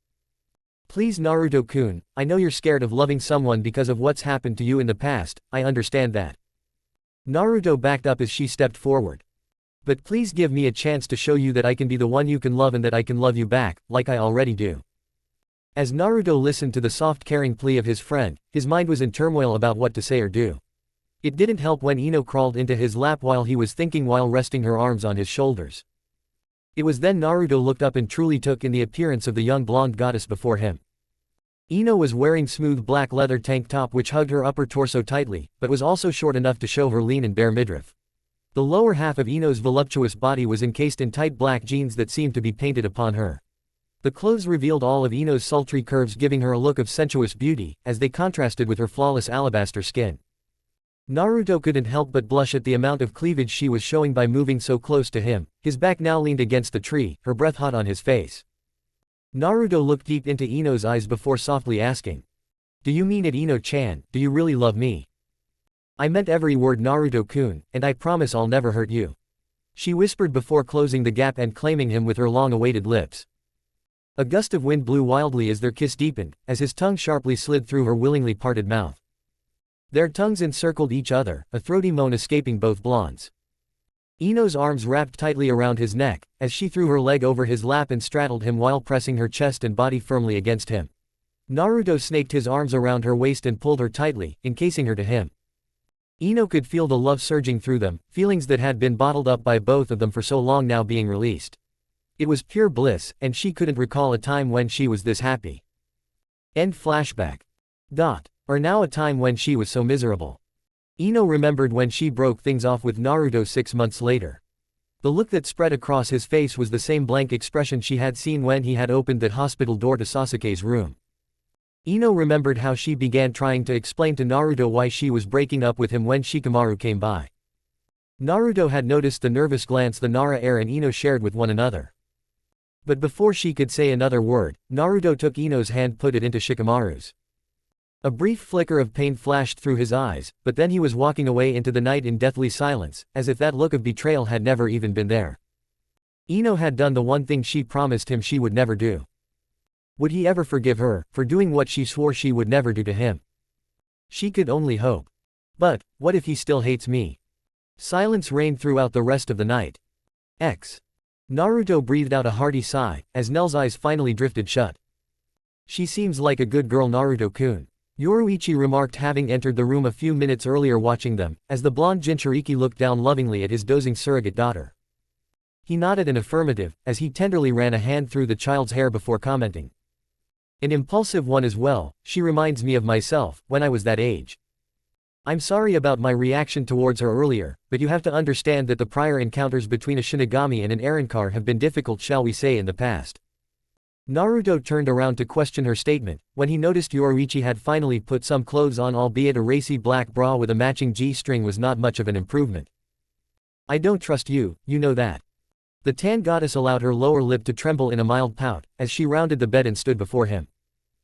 Please, Naruto-kun, I know you're scared of loving someone because of what's happened to you in the past, I understand that." Naruto backed up as she stepped forward. "But please give me a chance to show you that I can be the one you can love and that I can love you back, like I already do." As Naruto listened to the soft, caring plea of his friend, his mind was in turmoil about what to say or do. It didn't help when Ino crawled into his lap while he was thinking, while resting her arms on his shoulders. It was then Naruto looked up and truly took in the appearance of the young blonde goddess before him. Ino was wearing smooth black leather tank top which hugged her upper torso tightly, but was also short enough to show her lean and bare midriff. The lower half of Ino's voluptuous body was encased in tight black jeans that seemed to be painted upon her. The clothes revealed all of Ino's sultry curves, giving her a look of sensuous beauty, as they contrasted with her flawless alabaster skin. Naruto couldn't help but blush at the amount of cleavage she was showing by moving so close to him. His back now leaned against the tree, her breath hot on his face. Naruto looked deep into Ino's eyes before softly asking, "Do you mean it, Ino-chan? Do you really love me?" "I meant every word, Naruto-kun, and I promise I'll never hurt you," she whispered before closing the gap and claiming him with her long-awaited lips. A gust of wind blew wildly as their kiss deepened, as his tongue sharply slid through her willingly parted mouth. Their tongues encircled each other, a throaty moan escaping both blondes. Ino's arms wrapped tightly around his neck, as she threw her leg over his lap and straddled him while pressing her chest and body firmly against him. Naruto snaked his arms around her waist and pulled her tightly, encasing her to him. Ino could feel the love surging through them, feelings that had been bottled up by both of them for so long now being released. It was pure bliss, and she couldn't recall a time when she was this happy. End flashback. Or now a time when she was so miserable. Ino remembered when she broke things off with Naruto 6 months later. The look that spread across his face was the same blank expression she had seen when he had opened that hospital door to Sasuke's room. Ino remembered how she began trying to explain to Naruto why she was breaking up with him when Shikamaru came by. Naruto had noticed the nervous glance the Nara heir and Ino shared with one another. But before she could say another word, Naruto took Ino's hand, put it into Shikamaru's. A brief flicker of pain flashed through his eyes, but then he was walking away into the night in deathly silence, as if that look of betrayal had never even been there. Ino had done the one thing she promised him she would never do. Would he ever forgive her, for doing what she swore she would never do to him? She could only hope. But, what if he still hates me? Silence reigned throughout the rest of the night. Naruto breathed out a hearty sigh, as Nell's eyes finally drifted shut. She seems like a good girl, Naruto-kun, Yoruichi remarked, having entered the room a few minutes earlier, watching them, as the blonde Jinchuriki looked down lovingly at his dozing surrogate daughter. He nodded an affirmative, as he tenderly ran a hand through the child's hair before commenting. An impulsive one as well, she reminds me of myself, when I was that age. I'm sorry about my reaction towards her earlier, but you have to understand that the prior encounters between a Shinigami and an Arankar have been difficult, shall we say, in the past. Naruto turned around to question her statement, when he noticed Yoruichi had finally put some clothes on, albeit a racy black bra with a matching G-string was not much of an improvement. I don't trust you, you know that. The tan goddess allowed her lower lip to tremble in a mild pout, as she rounded the bed and stood before him.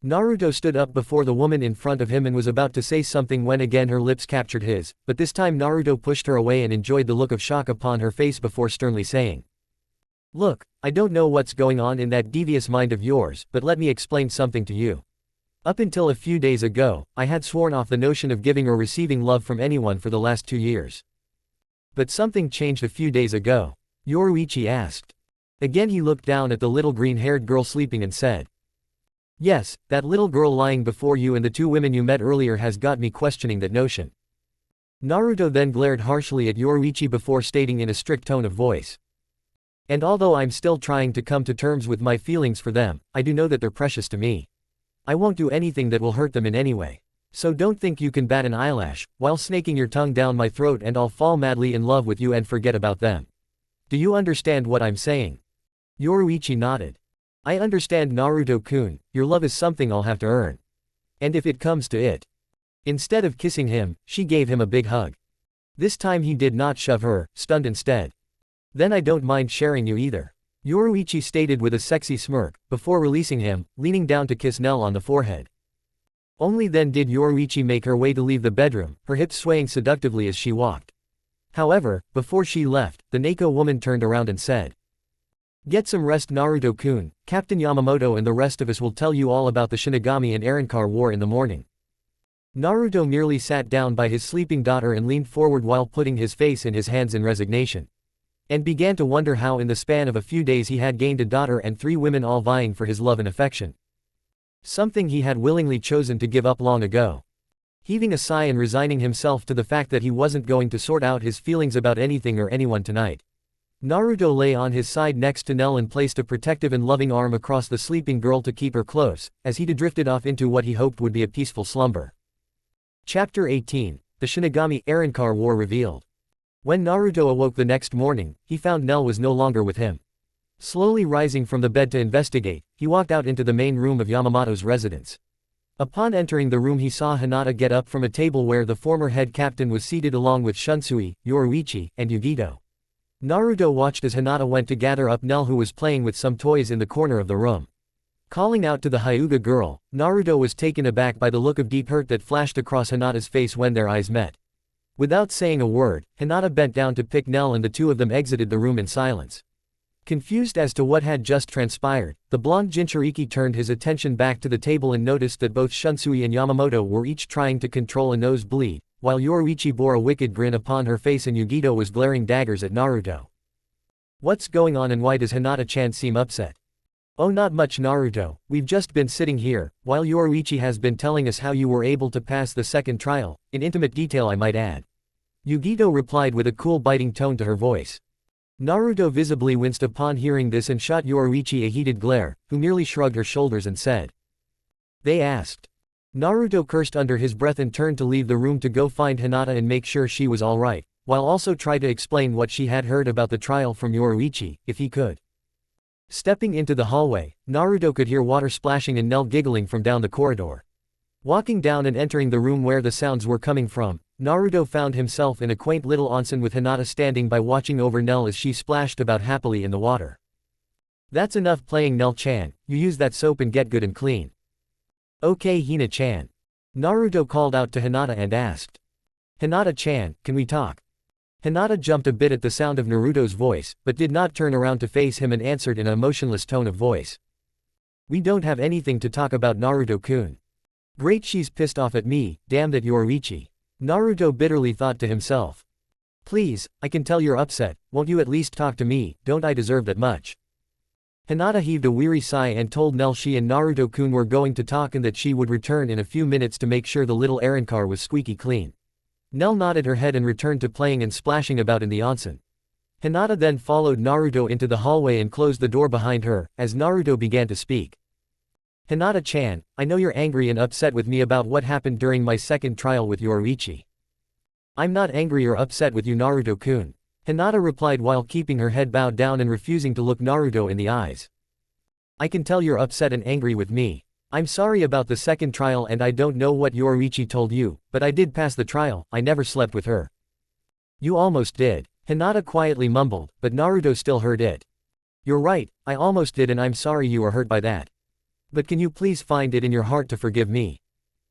Naruto stood up before the woman in front of him and was about to say something when again her lips captured his, but this time Naruto pushed her away and enjoyed the look of shock upon her face before sternly saying, Look, I don't know what's going on in that devious mind of yours, but let me explain something to you. Up until a few days ago, I had sworn off the notion of giving or receiving love from anyone for the last 2 years. But something changed a few days ago, Yoruichi asked. Again he looked down at the little green-haired girl sleeping and said, Yes, that little girl lying before you and the 2 women you met earlier has got me questioning that notion. Naruto then glared harshly at Yoruichi before stating in a strict tone of voice. And although I'm still trying to come to terms with my feelings for them, I do know that they're precious to me. I won't do anything that will hurt them in any way. So don't think you can bat an eyelash, while snaking your tongue down my throat, and I'll fall madly in love with you and forget about them. Do you understand what I'm saying? Yoruichi nodded. I understand, Naruto-kun, your love is something I'll have to earn. And if it comes to it. Instead of kissing him, she gave him a big hug. This time he did not shove her, stunned instead. Then I don't mind sharing you either, Yoruichi stated with a sexy smirk, before releasing him, leaning down to kiss Nell on the forehead. Only then did Yoruichi make her way to leave the bedroom, her hips swaying seductively as she walked. However, before she left, the Neko woman turned around and said, Get some rest, Naruto-kun, Captain Yamamoto and the rest of us will tell you all about the Shinigami and Arankar war in the morning. Naruto merely sat down by his sleeping daughter and leaned forward while putting his face in his hands in resignation. And began to wonder how in the span of a few days he had gained a daughter and 3 women all vying for his love and affection. Something he had willingly chosen to give up long ago. Heaving a sigh and resigning himself to the fact that he wasn't going to sort out his feelings about anything or anyone tonight, Naruto lay on his side next to Nell and placed a protective and loving arm across the sleeping girl to keep her close, as he drifted off into what he hoped would be a peaceful slumber. Chapter 18, The Shinigami Arankar War revealed. When Naruto awoke the next morning, he found Nell was no longer with him. Slowly rising from the bed to investigate, he walked out into the main room of Yamamoto's residence. Upon entering the room he saw Hinata get up from a table where the former head captain was seated along with Shunsui, Yoruichi, and Yugito. Naruto watched as Hinata went to gather up Nell, who was playing with some toys in the corner of the room. Calling out to the Hyuga girl, Naruto was taken aback by the look of deep hurt that flashed across Hinata's face when their eyes met. Without saying a word, Hinata bent down to pick Nell and the 2 of them exited the room in silence. Confused as to what had just transpired, the blonde Jinchuriki turned his attention back to the table and noticed that both Shunsui and Yamamoto were each trying to control a nosebleed, while Yoruichi bore a wicked grin upon her face and Yugito was glaring daggers at Naruto. What's going on and why does Hinata-chan seem upset? Oh, not much, Naruto, we've just been sitting here, while Yoruichi has been telling us how you were able to pass the second trial, in intimate detail I might add. Yugito replied with a cool biting tone to her voice. Naruto visibly winced upon hearing this and shot Yoruichi a heated glare, who merely shrugged her shoulders and said, They asked. Naruto cursed under his breath and turned to leave the room to go find Hinata and make sure she was alright, while also try to explain what she had heard about the trial from Yoruichi, if he could. Stepping into the hallway, Naruto could hear water splashing and Nell giggling from down the corridor. Walking down and entering the room where the sounds were coming from, Naruto found himself in a quaint little onsen with Hinata standing by watching over Nell as she splashed about happily in the water. "That's enough playing, Nell-chan, you use that soap and get good and clean." "Okay, Hina-chan." Naruto called out to Hinata and asked. "Hinata-chan, can we talk?" Hinata jumped a bit at the sound of Naruto's voice, but did not turn around to face him and answered in a emotionless tone of voice. "We don't have anything to talk about, Naruto-kun. Great, she's pissed off at me, damn that Yoruichi." Naruto bitterly thought to himself. "Please, I can tell you're upset, won't you at least talk to me, don't I deserve that much?" Hinata heaved a weary sigh and told Nell she and Naruto-kun were going to talk and that she would return in a few minutes to make sure the little errand car was squeaky clean. Nell nodded her head and returned to playing and splashing about in the onsen. Hinata then followed Naruto into the hallway and closed the door behind her, as Naruto began to speak. "Hinata-chan, I know you're angry and upset with me about what happened during my second trial with Yoruichi." "I'm not angry or upset with you, Naruto-kun," Hinata replied while keeping her head bowed down and refusing to look Naruto in the eyes. "I can tell you're upset and angry with me. I'm sorry about the second trial and I don't know what Yoruichi told you, but I did pass the trial, I never slept with her." "You almost did," Hinata quietly mumbled, but Naruto still heard it. "You're right, I almost did and I'm sorry you were hurt by that. But can you please find it in your heart to forgive me?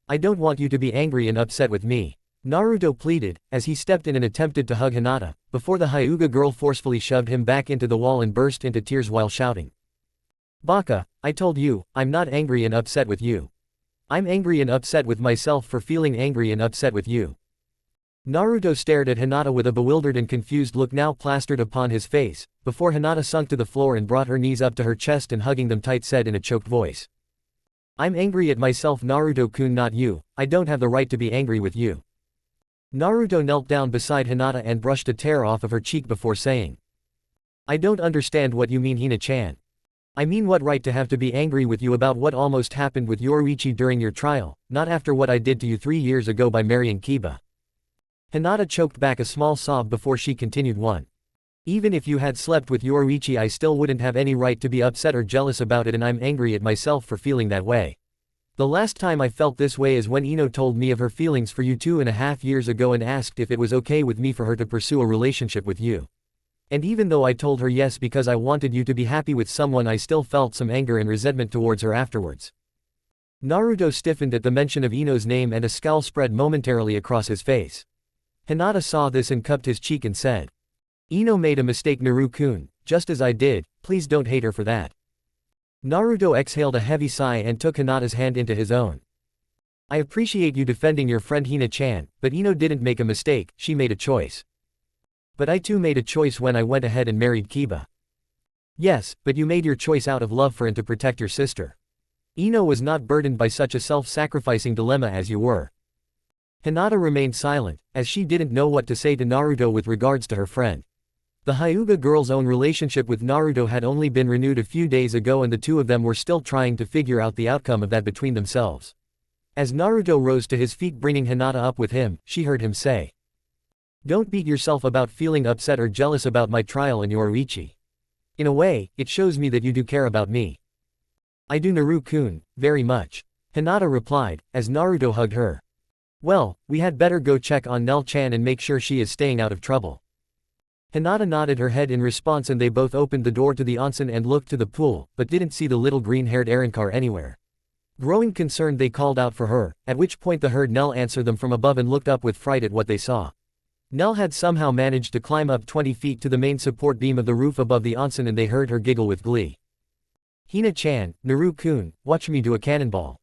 I don't want you to be angry and upset with me," Naruto pleaded, as he stepped in and attempted to hug Hinata, before the Hyuga girl forcefully shoved him back into the wall and burst into tears while shouting. "Baka, I told you, I'm not angry and upset with you. I'm angry and upset with myself for feeling angry and upset with you." Naruto stared at Hinata with a bewildered and confused look now plastered upon his face, before Hinata sunk to the floor and brought her knees up to her chest and hugging them tight said in a choked voice. "I'm angry at myself, Naruto-kun, not you, I don't have the right to be angry with you." Naruto knelt down beside Hinata and brushed a tear off of her cheek before saying. "I don't understand what you mean, Hina-chan. I mean, what right to have to be angry with you about what almost happened with Yoruichi during your trial, not after what I did to you 3 years ago by marrying Kiba." Hinata choked back a small sob before she continued. "Even if you had slept with Yoruichi, I still wouldn't have any right to be upset or jealous about it, and I'm angry at myself for feeling that way. The last time I felt this way is when Ino told me of her feelings for you 2.5 years ago and asked if it was okay with me for her to pursue a relationship with you. And even though I told her yes because I wanted you to be happy with someone, I still felt some anger and resentment towards her afterwards." Naruto stiffened at the mention of Ino's name and a scowl spread momentarily across his face. Hinata saw this and cupped his cheek and said. "Ino made a mistake, Naru-kun, just as I did, please don't hate her for that." Naruto exhaled a heavy sigh and took Hinata's hand into his own. "I appreciate you defending your friend Hina-chan, but Ino didn't make a mistake, she made a choice. But I too made a choice when I went ahead and married Kiba." "Yes, but you made your choice out of love for and to protect your sister. Ino was not burdened by such a self-sacrificing dilemma as you were." Hinata remained silent, as she didn't know what to say to Naruto with regards to her friend. The Hyuga girl's own relationship with Naruto had only been renewed a few days ago and the two of them were still trying to figure out the outcome of that between themselves. As Naruto rose to his feet bringing Hinata up with him, she heard him say. "Don't beat yourself about feeling upset or jealous about my trial in Yoruichi. In a way, it shows me that you do care about me." "I do, Naru-kun, very much," Hinata replied, as Naruto hugged her. "Well, we had better go check on Nell-chan and make sure she is staying out of trouble." Hinata nodded her head in response and they both opened the door to the onsen and looked to the pool, but didn't see the little green-haired Arankar anywhere. Growing concerned they called out for her, at which point they heard Nell answer them from above and looked up with fright at what they saw. Nell had somehow managed to climb up 20 feet to the main support beam of the roof above the onsen and they heard her giggle with glee. "Hina-chan, Naru-kun, watch me do a cannonball."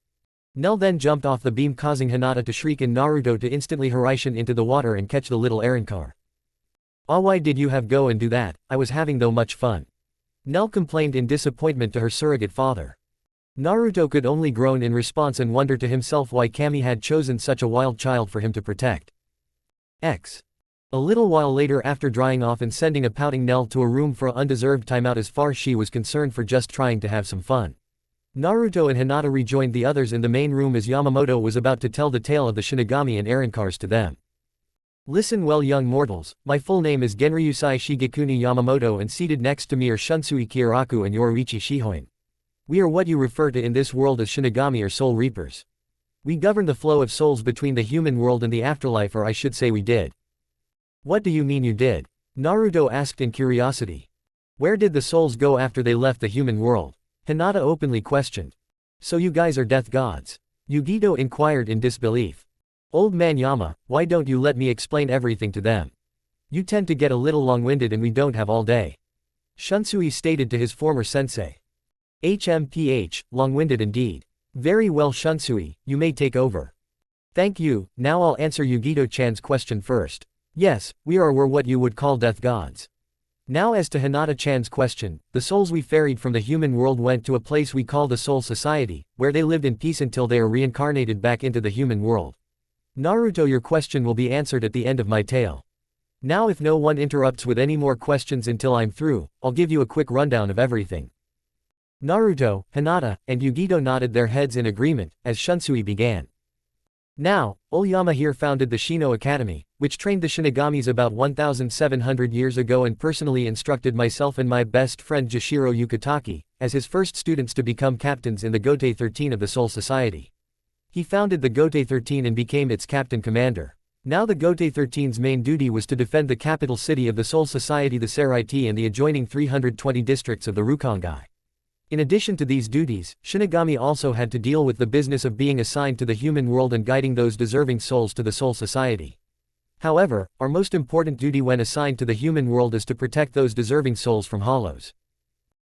Nell then jumped off the beam causing Hinata to shriek and Naruto to instantly Horaishin into the water and catch the little Arankar. "Ah, why did you have go and do that, I was having though much fun." Nell complained in disappointment to her surrogate father. Naruto could only groan in response and wonder to himself why Kami had chosen such a wild child for him to protect. A little while later, after drying off and sending a pouting Nell to a room for an undeserved timeout as far as she was concerned for just trying to have some fun, Naruto and Hinata rejoined the others in the main room as Yamamoto was about to tell the tale of the Shinigami and Arankars to them. "Listen well, young mortals, my full name is Genryusai Shigekuni Yamamoto and seated next to me are Shunsui Kyoraku and Yoruichi Shihoin. We are what you refer to in this world as Shinigami or Soul Reapers. We govern the flow of souls between the human world and the afterlife, or I should say we did. What do you mean you did? Naruto asked in curiosity. Where did the souls go after they left the human world? Hinata openly questioned. So you guys are death gods? Yugito inquired in disbelief. Old man Yama, why don't you let me explain everything to them? You tend to get a little long-winded and we don't have all day. Shunsui stated to his former sensei. HMPH, long-winded indeed. Very well Shunsui, you may take over. Thank you, now I'll answer Yugito-chan's question first. Yes, we were what you would call death gods. Now as to Hinata-chan's question, the souls we ferried from the human world went to a place we call the Soul Society, where they lived in peace until they are reincarnated back into the human world. Naruto, your question will be answered at the end of my tale. Now if no one interrupts with any more questions until I'm through, I'll give you a quick rundown of everything. Naruto, Hinata, and Yugito nodded their heads in agreement, as Shunsui began. Now, Oyama here founded the Shino Academy, which trained the Shinigamis about 1,700 years ago and personally instructed myself and my best friend Jashiro Yukitaki, as his first students to become captains in the Gote 13 of the Soul Society. He founded the Gote 13 and became its captain commander. Now the Gote 13's main duty was to defend the capital city of the Soul Society, the Seraiti, and the adjoining 320 districts of the Rukongai. In addition to these duties, Shinigami also had to deal with the business of being assigned to the human world and guiding those deserving souls to the Soul Society. However, our most important duty when assigned to the human world is to protect those deserving souls from hollows.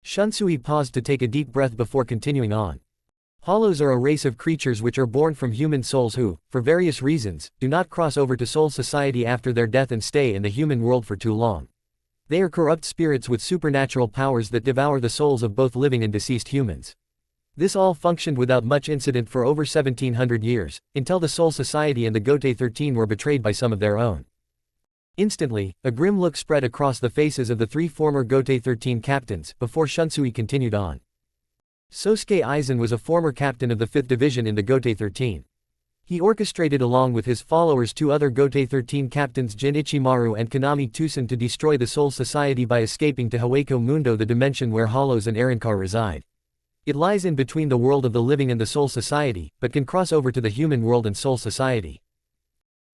Shunsui paused to take a deep breath before continuing on. Hollows are a race of creatures which are born from human souls who, for various reasons, do not cross over to Soul Society after their death and stay in the human world for too long. They are corrupt spirits with supernatural powers that devour the souls of both living and deceased humans. This all functioned without much incident for over 1700 years, until the Soul Society and the Gote 13 were betrayed by some of their own. Instantly, a grim look spread across the faces of the three former Gote 13 captains, before Shunsui continued on. Sosuke Aizen was a former captain of the 5th Division in the Gote 13. He orchestrated along with his followers two other Gote 13 captains Jin Ichimaru and Kanami Tusen to destroy the Soul Society by escaping to Hueco Mundo, the dimension where hollows and Arankar reside. It lies in between the world of the living and the Soul Society, but can cross over to the human world and Soul Society.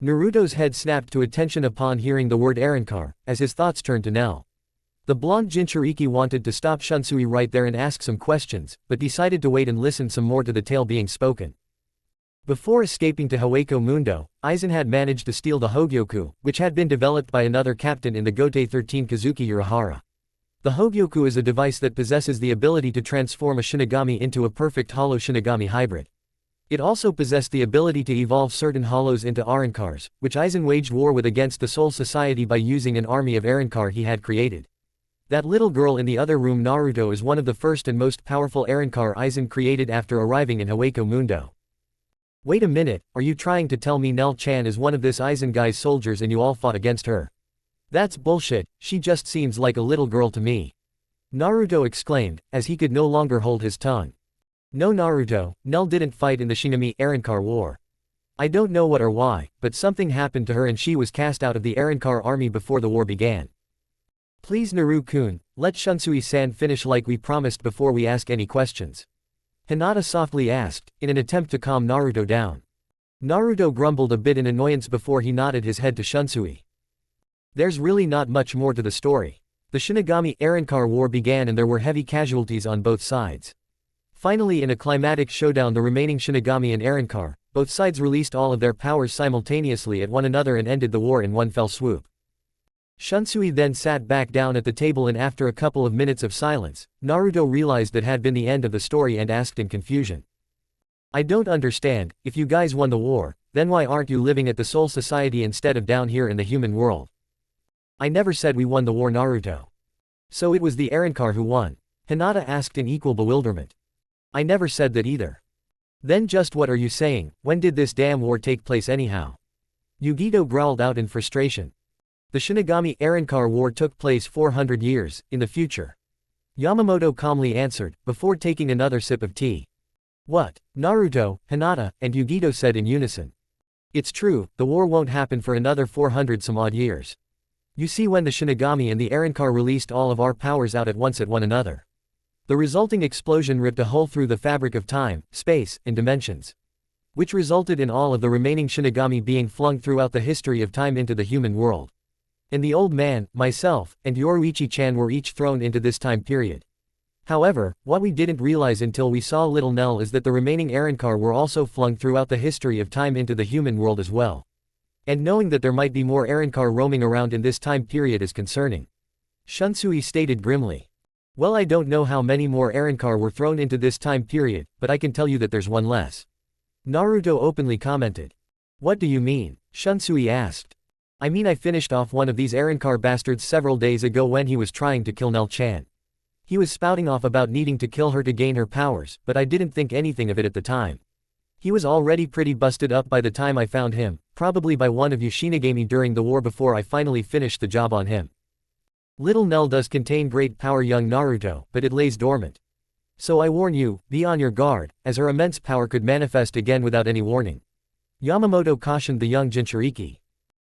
Naruto's head snapped to attention upon hearing the word Arankar, as his thoughts turned to Nell. The blonde Jinchuriki wanted to stop Shunsui right there and ask some questions, but decided to wait and listen some more to the tale being spoken. Before escaping to Hueco Mundo, Aizen had managed to steal the Hogyoku, which had been developed by another captain in the Gote 13 Kazuki Urahara. The Hogyoku is a device that possesses the ability to transform a Shinigami into a perfect hollow Shinigami hybrid. It also possessed the ability to evolve certain hollows into Arankars, which Aizen waged war with against the Soul Society by using an army of Arankar he had created. That little girl in the other room, Naruto, is one of the first and most powerful Arankar Aizen created after arriving in Hueco Mundo. Wait a minute, are you trying to tell me Nell-chan is one of this Aizen guy's soldiers and you all fought against her? That's bullshit, she just seems like a little girl to me. Naruto exclaimed, as he could no longer hold his tongue. No Naruto, Nell didn't fight in the Shinigami Arankar war. I don't know what or why, but something happened to her and she was cast out of the Arankar army before the war began. Please Naru-kun, let Shunsui-san finish like we promised before we ask any questions. Hinata softly asked, in an attempt to calm Naruto down. Naruto grumbled a bit in annoyance before he nodded his head to Shunsui. There's really not much more to the story. The Shinigami Arankar war began and there were heavy casualties on both sides. Finally, in a climatic showdown, the remaining Shinigami and Arankar, both sides released all of their powers simultaneously at one another and ended the war in one fell swoop. Shunsui then sat back down at the table and after a couple of minutes of silence, Naruto realized that had been the end of the story and asked in confusion. I don't understand, if you guys won the war, then why aren't you living at the Soul Society instead of down here in the human world? I never said we won the war, Naruto. So it was the Arankar who won? Hinata asked in equal bewilderment. I never said that either. Then just what are you saying, when did this damn war take place anyhow? Yugito growled out in frustration. The Shinigami Arankar war took place 400 years, in the future. Yamamoto calmly answered, before taking another sip of tea. What? Naruto, Hinata, and Yugito said in unison. It's true, the war won't happen for another 400 some odd years. You see, when the Shinigami and the Arankar released all of our powers out at once at one another, the resulting explosion ripped a hole through the fabric of time, space, and dimensions. which resulted in all of the remaining Shinigami being flung throughout the history of time into the human world. And the old man, myself, and Yoruichi-chan were each thrown into this time period. However, what we didn't realize until we saw Little Nell is that the remaining Arrancar were also flung throughout the history of time into the human world as well. And knowing that there might be more Arrancar roaming around in this time period is concerning. Shunsui stated grimly. Well, I don't know how many more Arrancar were thrown into this time period, but I can tell you that there's one less. Naruto openly commented. What do you mean? Shunsui asked. I mean, I finished off one of these Arrancar bastards several days ago when he was trying to kill Nell-chan. He was spouting off about needing to kill her to gain her powers, but I didn't think anything of it at the time. He was already pretty busted up by the time I found him, probably by one of you Shinigami during the war before I finally finished the job on him. Little Nell does contain great power, young Naruto, but it lays dormant. So I warn you, be on your guard, as her immense power could manifest again without any warning. Yamamoto cautioned the young Jinchuriki.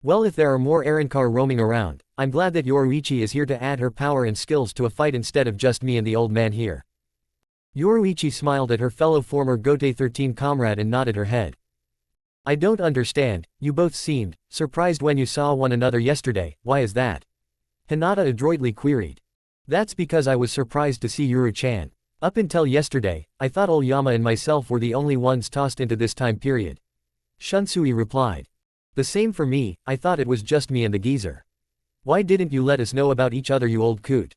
Well, if there are more Arrancar roaming around, I'm glad that Yoruichi is here to add her power and skills to a fight instead of just me and the old man here. Yoruichi smiled at her fellow former Gote 13 comrade and nodded her head. I don't understand, you both seemed surprised when you saw one another yesterday, why is that? Hinata adroitly queried. That's because I was surprised to see Yuru-chan. Up until yesterday, I thought Oyama and myself were the only ones tossed into this time period. Shunsui replied. The same for me, I thought it was just me and the geezer. Why didn't you let us know about each other, you old coot?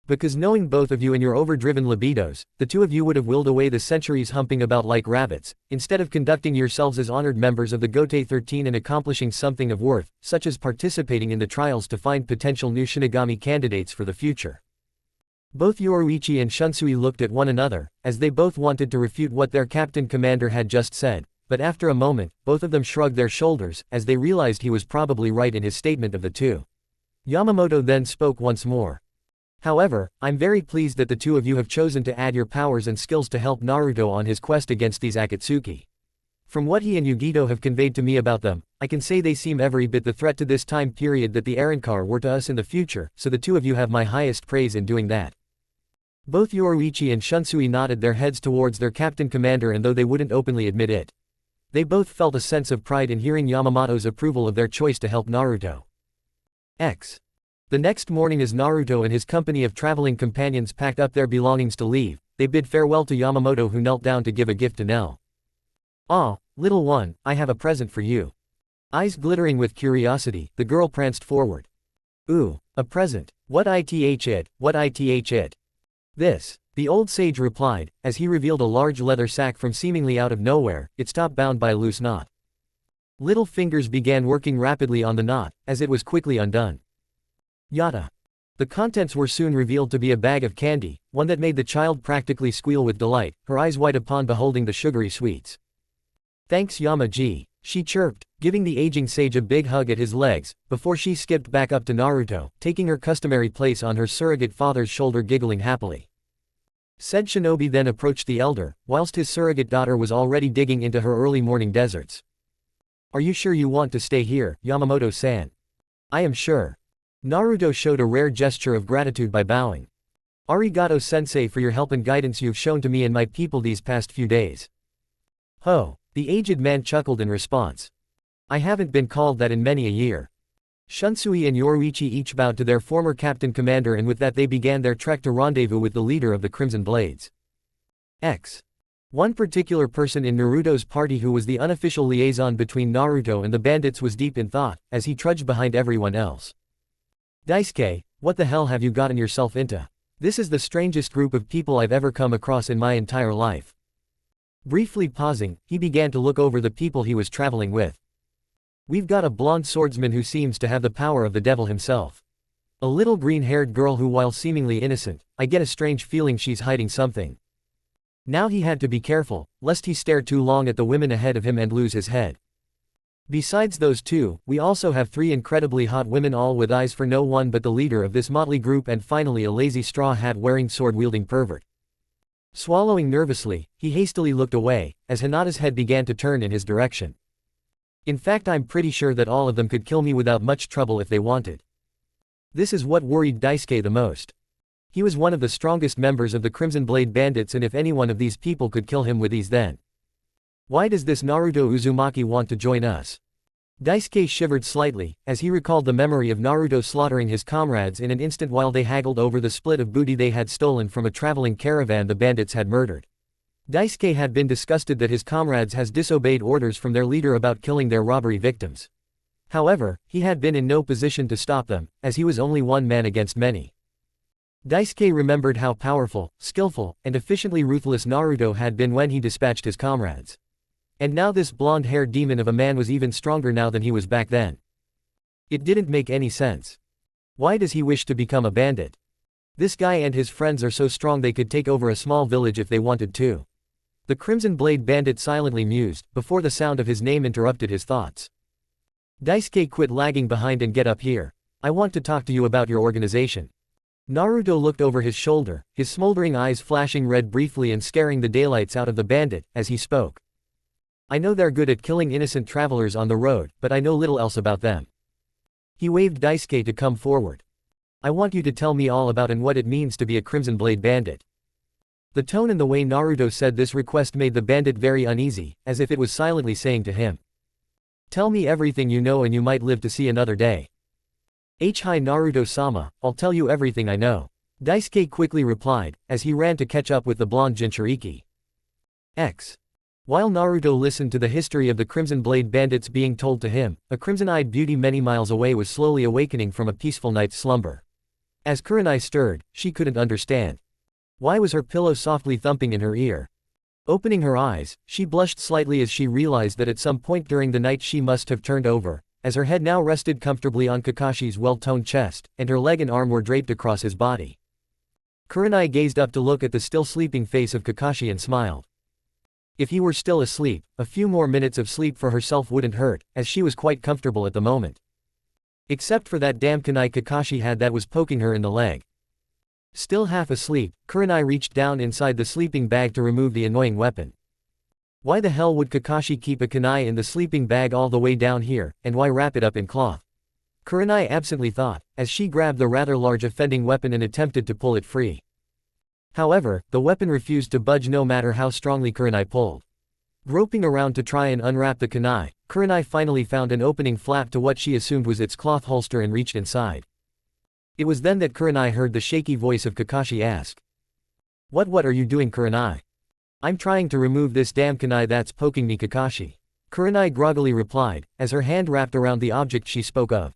Because knowing both of you and your overdriven libidos, the two of you would have willed away the centuries humping about like rabbits, instead of conducting yourselves as honored members of the Gote 13 and accomplishing something of worth, such as participating in the trials to find potential new Shinigami candidates for the future. Both Yoruichi and Shunsui looked at one another, as they both wanted to refute what their captain commander had just said. But after a moment, both of them shrugged their shoulders, as they realized he was probably right in his statement of the two. Yamamoto then spoke once more. However, I'm very pleased that the two of you have chosen to add your powers and skills to help Naruto on his quest against these Akatsuki. From what he and Yugito have conveyed to me about them, I can say they seem every bit the threat to this time period that the Arrancar were to us in the future, so the two of you have my highest praise in doing that. Both Yoruichi and Shunsui nodded their heads towards their captain commander, and though they wouldn't openly admit it, they both felt a sense of pride in hearing Yamamoto's approval of their choice to help Naruto. The next morning, as Naruto and his company of traveling companions packed up their belongings to leave, they bid farewell to Yamamoto, who knelt down to give a gift to Nell. Ah, little one, I have a present for you. Eyes glittering with curiosity, the girl pranced forward. Ooh, a present. What it, what it. This. The old sage replied, as he revealed a large leather sack from seemingly out of nowhere, its top bound by a loose knot. Little fingers began working rapidly on the knot, as it was quickly undone. Yada. The contents were soon revealed to be a bag of candy, one that made the child practically squeal with delight, her eyes wide upon beholding the sugary sweets. Thanks, Yama-ji, she chirped, giving the aging sage a big hug at his legs, before she skipped back up to Naruto, taking her customary place on her surrogate father's shoulder, giggling happily. Said shinobi then approached the elder, whilst his surrogate daughter was already digging into her early morning deserts. Are you sure you want to stay here, Yamamoto-san? I am sure. Naruto showed a rare gesture of gratitude by bowing. Arigato-sensei for your help and guidance you've shown to me and my people these past few days. Ho, the aged man chuckled in response. I haven't been called that in many a year. Shunsui and Yoruichi each bowed to their former captain commander, and with that they began their trek to rendezvous with the leader of the Crimson Blades. One particular person in Naruto's party who was the unofficial liaison between Naruto and the bandits was deep in thought, as he trudged behind everyone else. Daisuke, what the hell have you gotten yourself into? This is the strangest group of people I've ever come across in my entire life. Briefly pausing, he began to look over the people he was traveling with. We've got a blonde swordsman who seems to have the power of the devil himself. A little green-haired girl who, while seemingly innocent, I get a strange feeling she's hiding something. Now he had to be careful, lest he stare too long at the women ahead of him and lose his head. Besides those two, we also have 3 incredibly hot women, all with eyes for no one but the leader of this motley group, and finally a lazy straw hat-wearing sword-wielding pervert. Swallowing nervously, he hastily looked away, as Hinata's head began to turn in his direction. In fact, I'm pretty sure that all of them could kill me without much trouble if they wanted. This is what worried Daisuke the most. He was one of the strongest members of the Crimson Blade bandits, and if any one of these people could kill him with ease, then Why does this Naruto Uzumaki want to join us? Daisuke shivered slightly, as he recalled the memory of Naruto slaughtering his comrades in an instant while they haggled over the split of booty they had stolen from a traveling caravan the bandits had murdered. Daisuke had been disgusted that his comrades had disobeyed orders from their leader about killing their robbery victims. However, he had been in no position to stop them, as he was only one man against many. Daisuke remembered how powerful, skillful, and efficiently ruthless Naruto had been when he dispatched his comrades. And now this blonde-haired demon of a man was even stronger now than he was back then. It didn't make any sense. Why does he wish to become a bandit? This guy and his friends are so strong they could take over a small village if they wanted to. The Crimson Blade bandit silently mused, before the sound of his name interrupted his thoughts. Daisuke, quit lagging behind and get up here. I want to talk to you about your organization. Naruto looked over his shoulder, his smoldering eyes flashing red briefly and scaring the daylights out of the bandit, as he spoke. I know they're good at killing innocent travelers on the road, but I know little else about them. He waved Daisuke to come forward. I want you to tell me all about and what it means to be a Crimson Blade bandit. The tone and the way Naruto said this request made the bandit very uneasy, as if it was silently saying to him, tell me everything you know and you might live to see another day. Hi Naruto-sama, I'll tell you everything I know. Daisuke quickly replied, as he ran to catch up with the blonde Jinchuriki. While Naruto listened to the history of the Crimson Blade bandits being told to him, a crimson-eyed beauty many miles away was slowly awakening from a peaceful night's slumber. As Kurenai stirred, she couldn't understand. Why was her pillow softly thumping in her ear? Opening her eyes, she blushed slightly as she realized that at some point during the night she must have turned over, as her head now rested comfortably on Kakashi's well-toned chest, and her leg and arm were draped across his body. Kurenai gazed up to look at the still sleeping face of Kakashi and smiled. If he were still asleep, a few more minutes of sleep for herself wouldn't hurt, as she was quite comfortable at the moment. Except for that damn kunai Kakashi had that was poking her in the leg. Still half asleep, Kurenai reached down inside the sleeping bag to remove the annoying weapon. Why the hell would Kakashi keep a kunai in the sleeping bag all the way down here, and why wrap it up in cloth? Kurenai absently thought, as she grabbed the rather large offending weapon and attempted to pull it free. However, the weapon refused to budge no matter how strongly Kurenai pulled. Groping around to try and unwrap the kunai, Kurenai finally found an opening flap to what she assumed was its cloth holster and reached inside. It was then that Kurenai heard the shaky voice of Kakashi ask. What are you doing, Kurenai? I'm trying to remove this damn kunai that's poking me, Kakashi. Kurenai groggily replied, as her hand wrapped around the object she spoke of.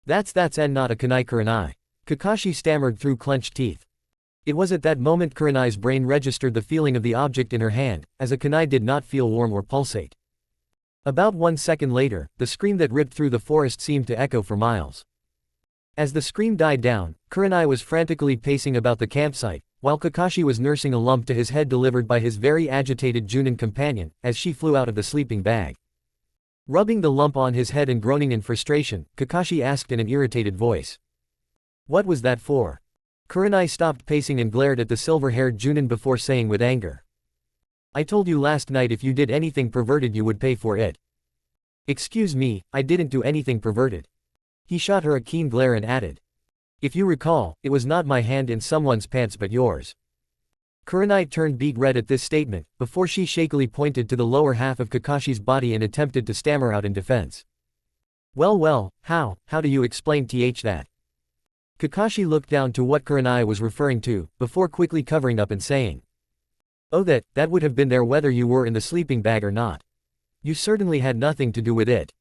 That's and not a kunai, Kurenai. Kakashi stammered through clenched teeth. It was at that moment Kurenai's brain registered the feeling of the object in her hand, as a kunai did not feel warm or pulsate. About 1 second later, the scream that ripped through the forest seemed to echo for miles. As the scream died down, Kurenai was frantically pacing about the campsite, while Kakashi was nursing a lump to his head delivered by his very agitated Junin companion, as she flew out of the sleeping bag. Rubbing the lump on his head and groaning in frustration, Kakashi asked in an irritated voice. What was that for? Kurenai stopped pacing and glared at the silver-haired Junin before saying with anger. I told you last night if you did anything perverted you would pay for it. Excuse me, I didn't do anything perverted. He shot her a keen glare and added. If you recall, it was not my hand in someone's pants but yours. Kurenai turned beet red at this statement, before she shakily pointed to the lower half of Kakashi's body and attempted to stammer out in defense. Well, how do you explain that? Kakashi looked down to what Kurenai was referring to, before quickly covering up and saying. Oh that would have been there whether you were in the sleeping bag or not. You certainly had nothing to do with it.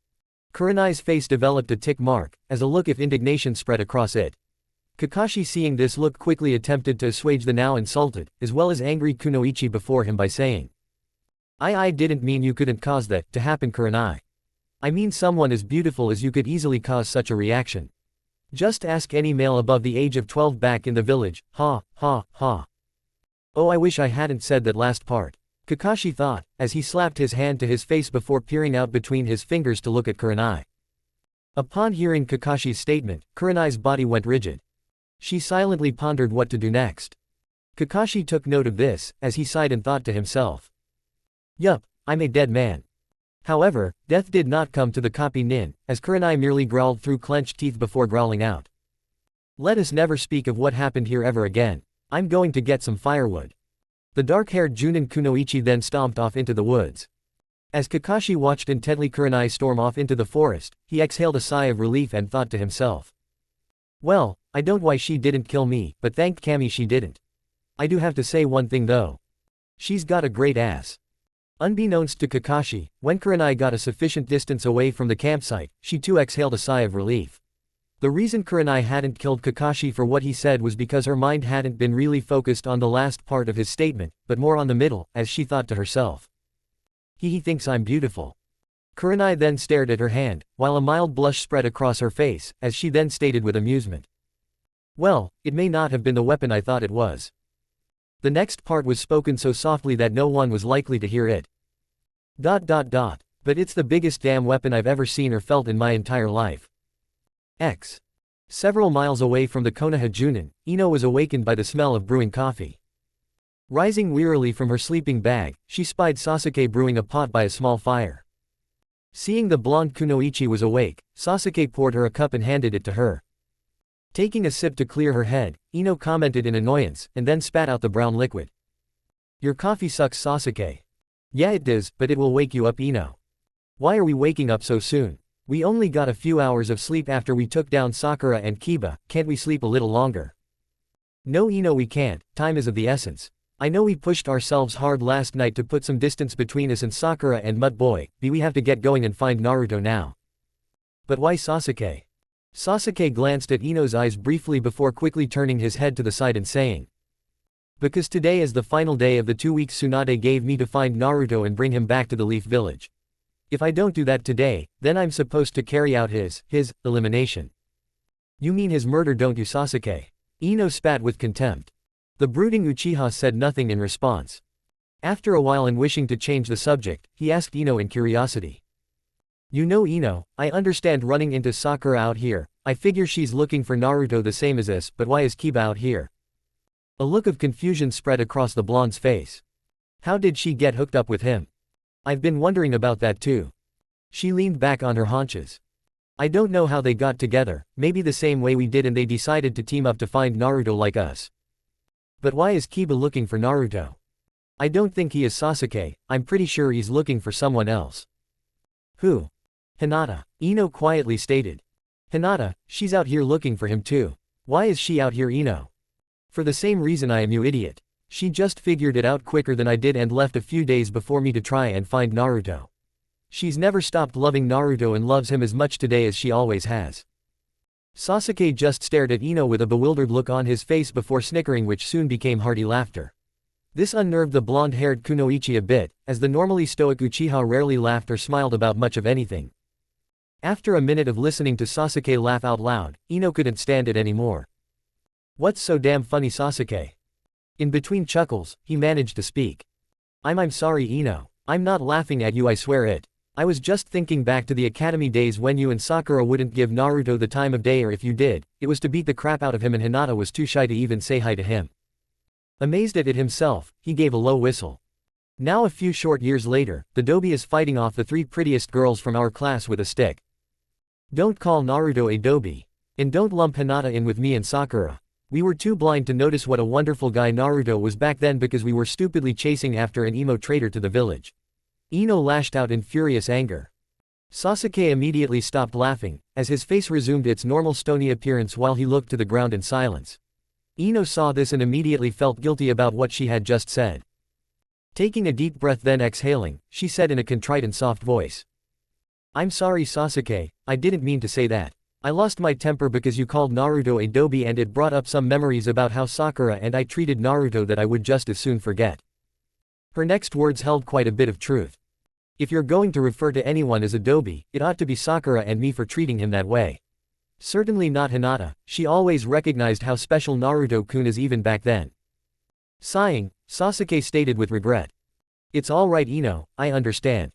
Kurenai's face developed a tick mark, as a look of indignation spread across it. Kakashi seeing this look quickly attempted to assuage the now insulted, as well as angry Kunoichi before him by saying. I didn't mean you couldn't cause that to happen, Kurenai. I mean someone as beautiful as you could easily cause such a reaction. Just ask any male above the age of 12 back in the village, ha. Oh, I wish I hadn't said that last part. Kakashi thought, as he slapped his hand to his face before peering out between his fingers to look at Kurenai. Upon hearing Kakashi's statement, Kurenai's body went rigid. She silently pondered what to do next. Kakashi took note of this, as he sighed and thought to himself. Yup, I'm a dead man. However, death did not come to the copy nin, as Kurenai merely growled through clenched teeth before growling out. Let us never speak of what happened here ever again. I'm going to get some firewood. The dark-haired Junin Kunoichi then stomped off into the woods. As Kakashi watched intently Kurenai storm off into the forest, he exhaled a sigh of relief and thought to himself. Well, I don't why she didn't kill me, but thank Kami she didn't. I do have to say one thing though. She's got a great ass. Unbeknownst to Kakashi, when Kurenai got a sufficient distance away from the campsite, she too exhaled a sigh of relief. The reason Kurenai hadn't killed Kakashi for what he said was because her mind hadn't been really focused on the last part of his statement, but more on the middle, as she thought to herself. He thinks I'm beautiful. Kurenai then stared at her hand, while a mild blush spread across her face, as she then stated with amusement. Well, it may not have been the weapon I thought it was. The next part was spoken so softly that no one was likely to hear it. But it's the biggest damn weapon I've ever seen or felt in my entire life. Several miles away from the Konoha Junin, Ino was awakened by the smell of brewing coffee. Rising wearily from her sleeping bag, she spied Sasuke brewing a pot by a small fire. Seeing the blonde kunoichi was awake, Sasuke poured her a cup and handed it to her. Taking a sip to clear her head, Ino commented in annoyance, and then spat out the brown liquid. Your coffee sucks, Sasuke. Yeah it does, but it will wake you up, Ino. Why are we waking up so soon? We only got a few hours of sleep after we took down Sakura and Kiba, can't we sleep a little longer? No Ino, we can't, time is of the essence. I know we pushed ourselves hard last night to put some distance between us and Sakura and Mud Boy, but we have to get going and find Naruto now. But why Sasuke? Sasuke glanced at Ino's eyes briefly before quickly turning his head to the side and saying. Because today is the final day of the 2 weeks Tsunade gave me to find Naruto and bring him back to the Leaf Village. If I don't do that today, then I'm supposed to carry out his elimination. You mean his murder, don't you, Sasuke? Ino spat with contempt. The brooding Uchiha said nothing in response. After a while and wishing to change the subject, he asked Ino in curiosity. You know Ino, I understand running into Sakura out here, I figure she's looking for Naruto the same as us, but why is Kiba out here? A look of confusion spread across the blonde's face. How did she get hooked up with him? I've been wondering about that too. She leaned back on her haunches. I don't know how they got together, maybe the same way we did and they decided to team up to find Naruto like us. But why is Kiba looking for Naruto? I don't think he is Sasuke, I'm pretty sure he's looking for someone else. Who? Hinata, Ino quietly stated. Hinata, she's out here looking for him too. Why is she out here, Ino? For the same reason I am, you idiot. She just figured it out quicker than I did and left a few days before me to try and find Naruto. She's never stopped loving Naruto and loves him as much today as she always has. Sasuke just stared at Ino with a bewildered look on his face before snickering, which soon became hearty laughter. This unnerved the blonde-haired kunoichi a bit, as the normally stoic Uchiha rarely laughed or smiled about much of anything. After a minute of listening to Sasuke laugh out loud, Ino couldn't stand it anymore. What's so damn funny, Sasuke? In between chuckles, he managed to speak. I'm sorry, Ino. I'm not laughing at you, I swear it. I was just thinking back to the academy days when you and Sakura wouldn't give Naruto the time of day, or if you did, it was to beat the crap out of him, and Hinata was too shy to even say hi to him. Amazed at it himself, he gave a low whistle. Now a few short years later, the Dobi is fighting off the 3 prettiest girls from our class with a stick. Don't call Naruto a Dobi. And don't lump Hinata in with me and Sakura. We were too blind to notice what a wonderful guy Naruto was back then because we were stupidly chasing after an emo traitor to the village. Ino lashed out in furious anger. Sasuke immediately stopped laughing, as his face resumed its normal stony appearance while he looked to the ground in silence. Ino saw this and immediately felt guilty about what she had just said. Taking a deep breath then exhaling, she said in a contrite and soft voice. I'm sorry, Sasuke, I didn't mean to say that. I lost my temper because you called Naruto a Dobi and it brought up some memories about how Sakura and I treated Naruto that I would just as soon forget. Her next words held quite a bit of truth. If you're going to refer to anyone as a Dobi, it ought to be Sakura and me for treating him that way. Certainly not Hinata, she always recognized how special Naruto-kun is even back then. Sighing, Sasuke stated with regret. It's alright, Ino, I understand.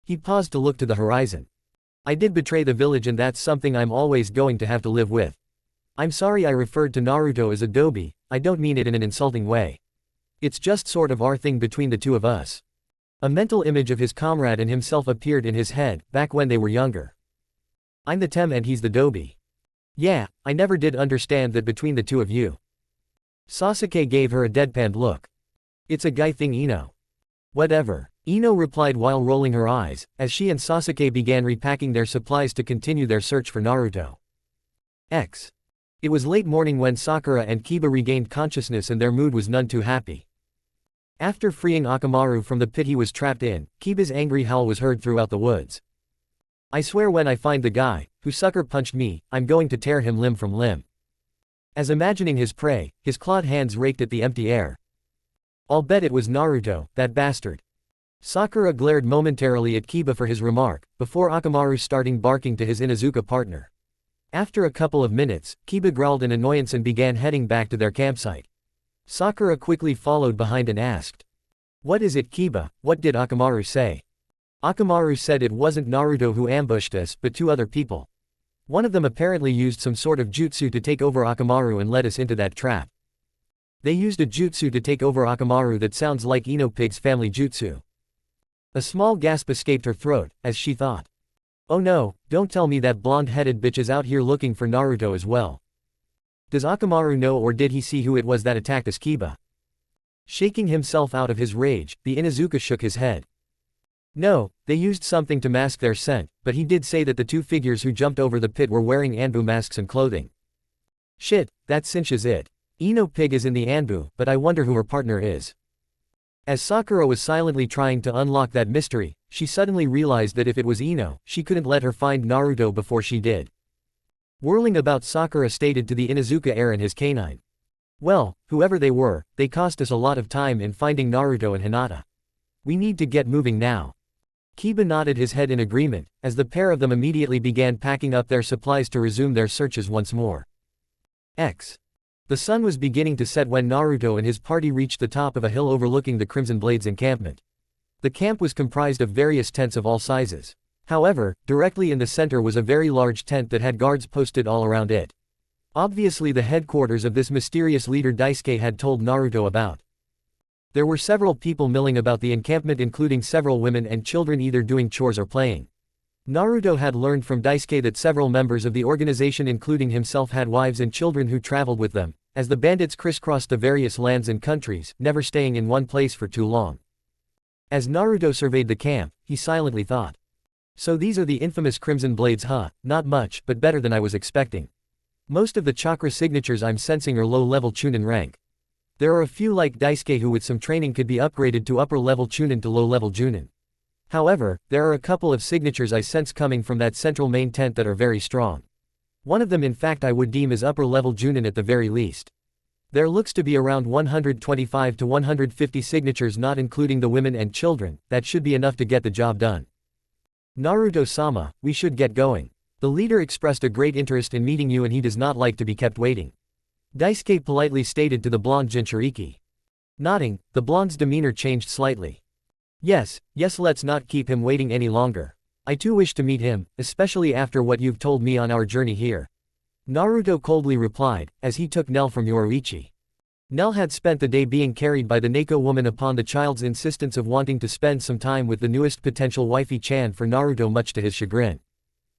He paused to look to the horizon. I did betray the village and that's something I'm always going to have to live with. I'm sorry I referred to Naruto as a Dobi, I don't mean it in an insulting way. It's just sort of our thing between the two of us. A mental image of his comrade and himself appeared in his head, back when they were younger. I'm the Tem and he's the Dobi. Yeah, I never did understand that between the two of you. Sasuke gave her a deadpan look. It's a guy thing, Ino. Whatever. Ino replied while rolling her eyes, as she and Sasuke began repacking their supplies to continue their search for Naruto. It was late morning when Sakura and Kiba regained consciousness and their mood was none too happy. After freeing Akamaru from the pit he was trapped in, Kiba's angry howl was heard throughout the woods. I swear when I find the guy who sucker punched me, I'm going to tear him limb from limb. As imagining his prey, his clawed hands raked at the empty air. I'll bet it was Naruto, that bastard. Sakura glared momentarily at Kiba for his remark, before Akamaru starting barking to his Inuzuka partner. After a couple of minutes, Kiba growled in annoyance and began heading back to their campsite. Sakura quickly followed behind and asked, "What is it, Kiba? What did Akamaru say?" Akamaru said it wasn't Naruto who ambushed us but two other people. One of them apparently used some sort of jutsu to take over Akamaru and led us into that trap. They used a jutsu to take over Akamaru that sounds like Ino Pig's family jutsu. A small gasp escaped her throat, as she thought. Oh no, don't tell me that blonde-headed bitch is out here looking for Naruto as well. Does Akamaru know or did he see who it was that attacked us? Kiba? Shaking himself out of his rage, the Inuzuka shook his head. No, they used something to mask their scent, but he did say that the two figures who jumped over the pit were wearing Anbu masks and clothing. Shit, that cinches it. Ino Pig is in the Anbu, but I wonder who her partner is. As Sakura was silently trying to unlock that mystery, she suddenly realized that if it was Ino, she couldn't let her find Naruto before she did. Whirling about, Sakura stated to the Inuzuka heir and his canine. Well, whoever they were, they cost us a lot of time in finding Naruto and Hinata. We need to get moving now. Kiba nodded his head in agreement, as the pair of them immediately began packing up their supplies to resume their searches once more. The sun was beginning to set when Naruto and his party reached the top of a hill overlooking the Crimson Blades encampment. The camp was comprised of various tents of all sizes. However, directly in the center was a very large tent that had guards posted all around it. Obviously the headquarters of this mysterious leader Daisuke had told Naruto about. There were several people milling about the encampment, including several women and children either doing chores or playing. Naruto had learned from Daisuke that several members of the organization including himself had wives and children who traveled with them, as the bandits crisscrossed the various lands and countries, never staying in one place for too long. As Naruto surveyed the camp, he silently thought. So these are the infamous Crimson Blades, huh? Not much, but better than I was expecting. Most of the chakra signatures I'm sensing are low-level Chunin rank. There are a few like Daisuke who with some training could be upgraded to upper-level Chunin to low-level Junin. However, there are a couple of signatures I sense coming from that central main tent that are very strong. One of them in fact I would deem as upper-level Junin at the very least. There looks to be around 125 to 150 signatures not including the women and children. That should be enough to get the job done. Naruto-sama, we should get going. The leader expressed a great interest in meeting you and he does not like to be kept waiting. Daisuke politely stated to the blonde Jinchuriki. Nodding, the blonde's demeanor changed slightly. Yes, let's not keep him waiting any longer. I too wish to meet him, especially after what you've told me on our journey here. Naruto coldly replied, as he took Nell from Yoruichi. Nell had spent the day being carried by the Neko woman upon the child's insistence of wanting to spend some time with the newest potential wifey Chan for Naruto, much to his chagrin.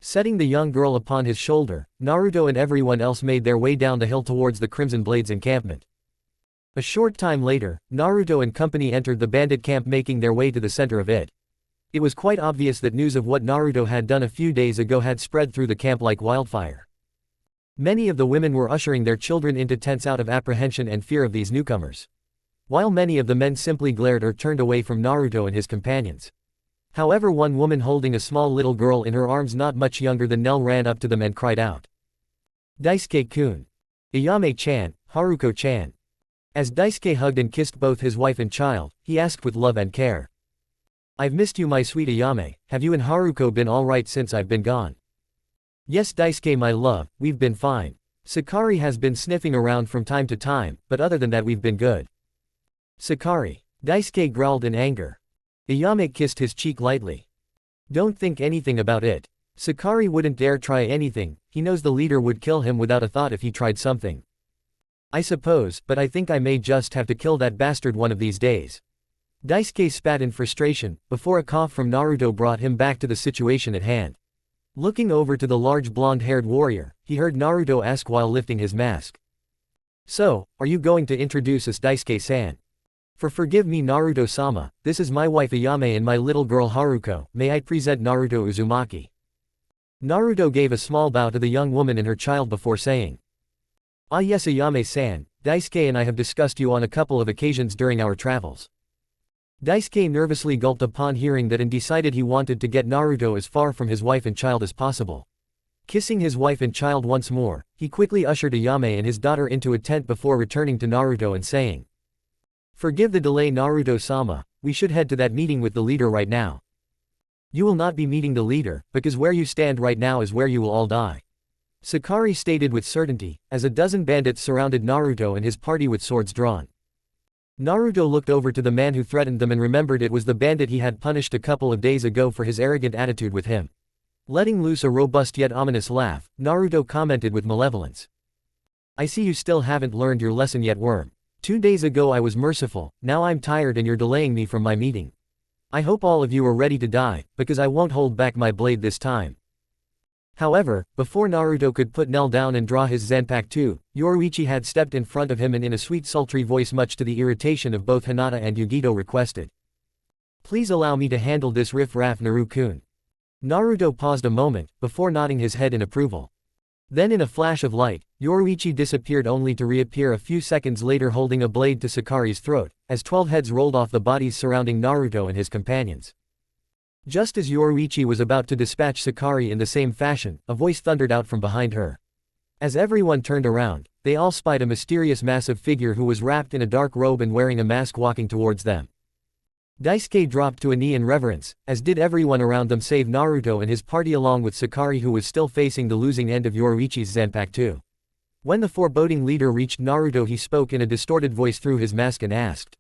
Setting the young girl upon his shoulder, Naruto and everyone else made their way down the hill towards the Crimson Blades encampment. A short time later, Naruto and company entered the bandit camp, making their way to the center of it. It was quite obvious that news of what Naruto had done a few days ago had spread through the camp like wildfire. Many of the women were ushering their children into tents out of apprehension and fear of these newcomers. While many of the men simply glared or turned away from Naruto and his companions. However, one woman holding a small little girl in her arms not much younger than Nell ran up to them and cried out. Daisuke-kun. Ayame-chan, Haruko-chan. As Daisuke hugged and kissed both his wife and child, he asked with love and care. I've missed you, my sweet Ayame. Have you and Haruko been alright since I've been gone? Yes Daisuke my love, we've been fine. Sakari has been sniffing around from time to time, but other than that we've been good. Sakari. Daisuke growled in anger. Ayame kissed his cheek lightly. Don't think anything about it. Sakari wouldn't dare try anything, he knows the leader would kill him without a thought if he tried something. I suppose, but I think I may just have to kill that bastard one of these days. Daisuke spat in frustration, before a cough from Naruto brought him back to the situation at hand. Looking over to the large blonde-haired warrior, he heard Naruto ask while lifting his mask. So, are you going to introduce us, Daisuke-san? Forgive me Naruto-sama, this is my wife Ayame and my little girl Haruko, may I present Naruto Uzumaki. Naruto gave a small bow to the young woman and her child before saying. Ah yes Ayame-san, Daisuke and I have discussed you on a couple of occasions during our travels. Daisuke nervously gulped upon hearing that and decided he wanted to get Naruto as far from his wife and child as possible. Kissing his wife and child once more, he quickly ushered Ayame and his daughter into a tent before returning to Naruto and saying. Forgive the delay Naruto-sama, we should head to that meeting with the leader right now. You will not be meeting the leader, because where you stand right now is where you will all die. Sakari stated with certainty, as a dozen bandits surrounded Naruto and his party with swords drawn. Naruto looked over to the man who threatened them and remembered it was the bandit he had punished a couple of days ago for his arrogant attitude with him. Letting loose a robust yet ominous laugh, Naruto commented with malevolence. I see you still haven't learned your lesson yet, worm. 2 days ago I was merciful, now I'm tired and you're delaying me from my meeting. I hope all of you are ready to die, because I won't hold back my blade this time. However, before Naruto could put Nell down and draw his Zanpakuto, Yoruichi had stepped in front of him and in a sweet sultry voice much to the irritation of both Hinata and Yugito requested. Please allow me to handle this riff-raff Naru-kun. Naruto paused a moment, before nodding his head in approval. Then in a flash of light, Yoruichi disappeared only to reappear a few seconds later holding a blade to Sakari's throat, as 12 heads rolled off the bodies surrounding Naruto and his companions. Just as Yoruichi was about to dispatch Sakari in the same fashion, a voice thundered out from behind her. As everyone turned around, they all spied a mysterious massive figure who was wrapped in a dark robe and wearing a mask walking towards them. Daisuke dropped to a knee in reverence, as did everyone around them save Naruto and his party along with Sakari who was still facing the losing end of Yoruichi's Zanpakuto. When the foreboding leader reached Naruto he spoke in a distorted voice through his mask and asked.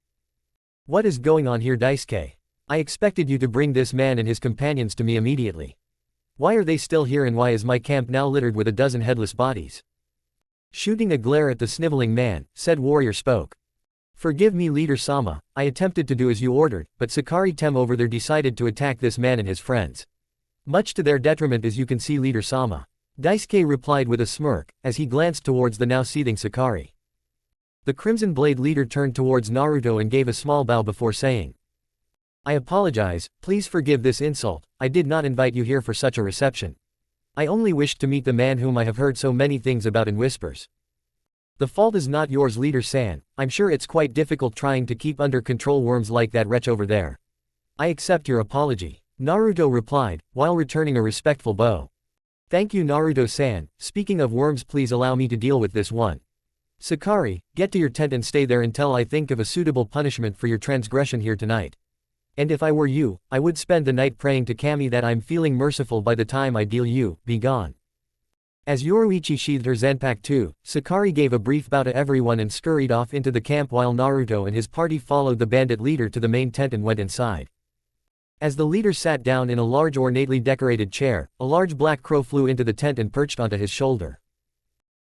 What is going on here Daisuke? I expected you to bring this man and his companions to me immediately. Why are they still here and why is my camp now littered with a dozen headless bodies? Shooting a glare at the sniveling man, said warrior spoke. Forgive me leader-sama, I attempted to do as you ordered, but Sakari came over there decided to attack this man and his friends. Much to their detriment as you can see leader-sama. Daisuke replied with a smirk, as he glanced towards the now seething Sakari. The Crimson Blade leader turned towards Naruto and gave a small bow before saying. I apologize, please forgive this insult, I did not invite you here for such a reception. I only wished to meet the man whom I have heard so many things about in whispers. The fault is not yours leader-san, I'm sure it's quite difficult trying to keep under control worms like that wretch over there. I accept your apology, Naruto replied, while returning a respectful bow. Thank you Naruto-san, speaking of worms please allow me to deal with this one. Sakari, get to your tent and stay there until I think of a suitable punishment for your transgression here tonight. And if I were you, I would spend the night praying to Kami that I'm feeling merciful by the time I deal you, be gone. As Yoruichi sheathed her Zanpakuto, Sakari gave a brief bow to everyone and scurried off into the camp while Naruto and his party followed the bandit leader to the main tent and went inside. As the leader sat down in a large ornately decorated chair, a large black crow flew into the tent and perched onto his shoulder.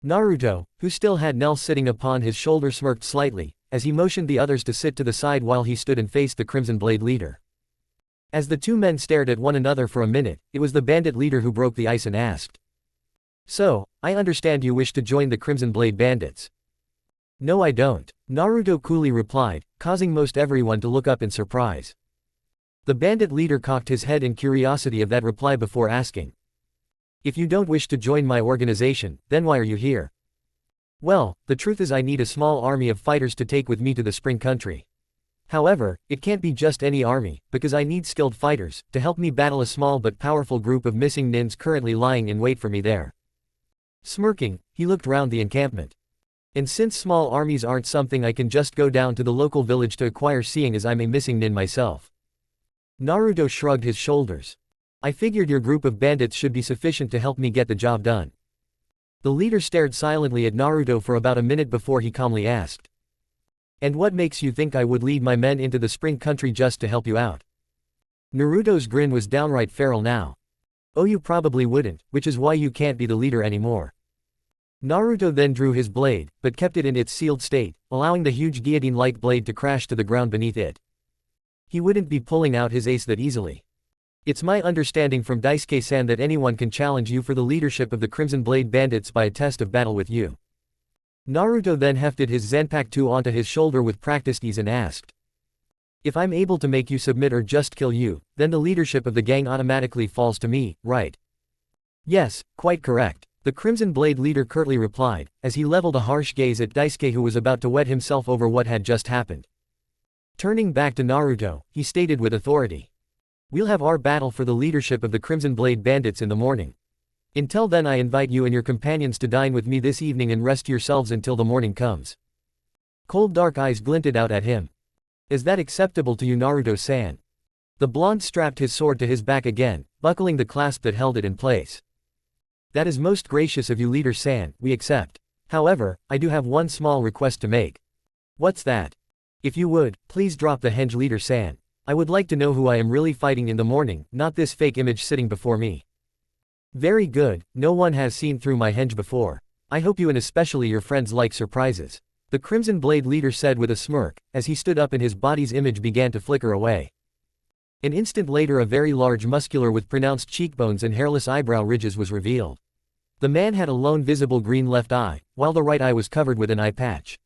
Naruto, who still had Nell sitting upon his shoulder smirked slightly, as he motioned the others to sit to the side while he stood and faced the Crimson Blade leader. As the two men stared at one another for a minute, it was the bandit leader who broke the ice and asked. So, I understand you wish to join the Crimson Blade bandits. No I don't, Naruto coolly replied, causing most everyone to look up in surprise. The bandit leader cocked his head in curiosity of that reply before asking. If you don't wish to join my organization, then why are you here? Well, the truth is I need a small army of fighters to take with me to the Spring Country. However, it can't be just any army, because I need skilled fighters, to help me battle a small but powerful group of missing nins currently lying in wait for me there. Smirking, he looked round the encampment. And since small armies aren't something I can just go down to the local village to acquire seeing as I'm a missing nin myself. Naruto shrugged his shoulders. I figured your group of bandits should be sufficient to help me get the job done. The leader stared silently at Naruto for about a minute before he calmly asked. And what makes you think I would lead my men into the Spring Country just to help you out? Naruto's grin was downright feral now. Oh you probably wouldn't, which is why you can't be the leader anymore. Naruto then drew his blade, but kept it in its sealed state, allowing the huge guillotine-like blade to crash to the ground beneath it. He wouldn't be pulling out his ace that easily. It's my understanding from Daisuke-san that anyone can challenge you for the leadership of the Crimson Blade bandits by a test of battle with you. Naruto then hefted his Zanpakuto onto his shoulder with practiced ease and asked. If I'm able to make you submit or just kill you, then the leadership of the gang automatically falls to me, right? Yes, quite correct. The Crimson Blade leader curtly replied, as he leveled a harsh gaze at Daisuke who was about to wet himself over what had just happened. Turning back to Naruto, he stated with authority. We'll have our battle for the leadership of the Crimson Blade bandits in the morning. Until then I invite you and your companions to dine with me this evening and rest yourselves until the morning comes. Cold dark eyes glinted out at him. Is that acceptable to you, Naruto-san? The blonde strapped his sword to his back again, buckling the clasp that held it in place. That is most gracious of you, leader-san, we accept. However, I do have one small request to make. What's that? If you would, please drop the henge, leader-san. I would like to know who I am really fighting in the morning, not this fake image sitting before me. Very good, no one has seen through my henge before. I hope you and especially your friends like surprises. The Crimson Blade leader said with a smirk, as he stood up and his body's image began to flicker away. An instant later a very large muscular with pronounced cheekbones and hairless eyebrow ridges was revealed. The man had a lone visible green left eye, while the right eye was covered with an eye patch.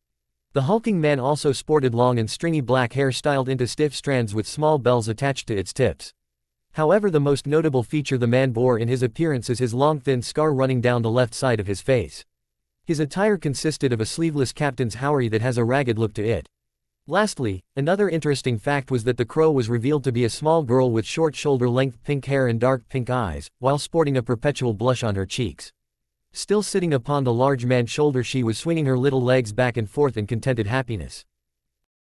The hulking man also sported long and stringy black hair styled into stiff strands with small bells attached to its tips. However, the most notable feature the man bore in his appearance is his long thin scar running down the left side of his face. His attire consisted of a sleeveless captain's haori that has a ragged look to it. Lastly, another interesting fact was that the crow was revealed to be a small girl with short shoulder-length pink hair and dark pink eyes, while sporting a perpetual blush on her cheeks. Still sitting upon the large man's shoulder, she was swinging her little legs back and forth in contented happiness.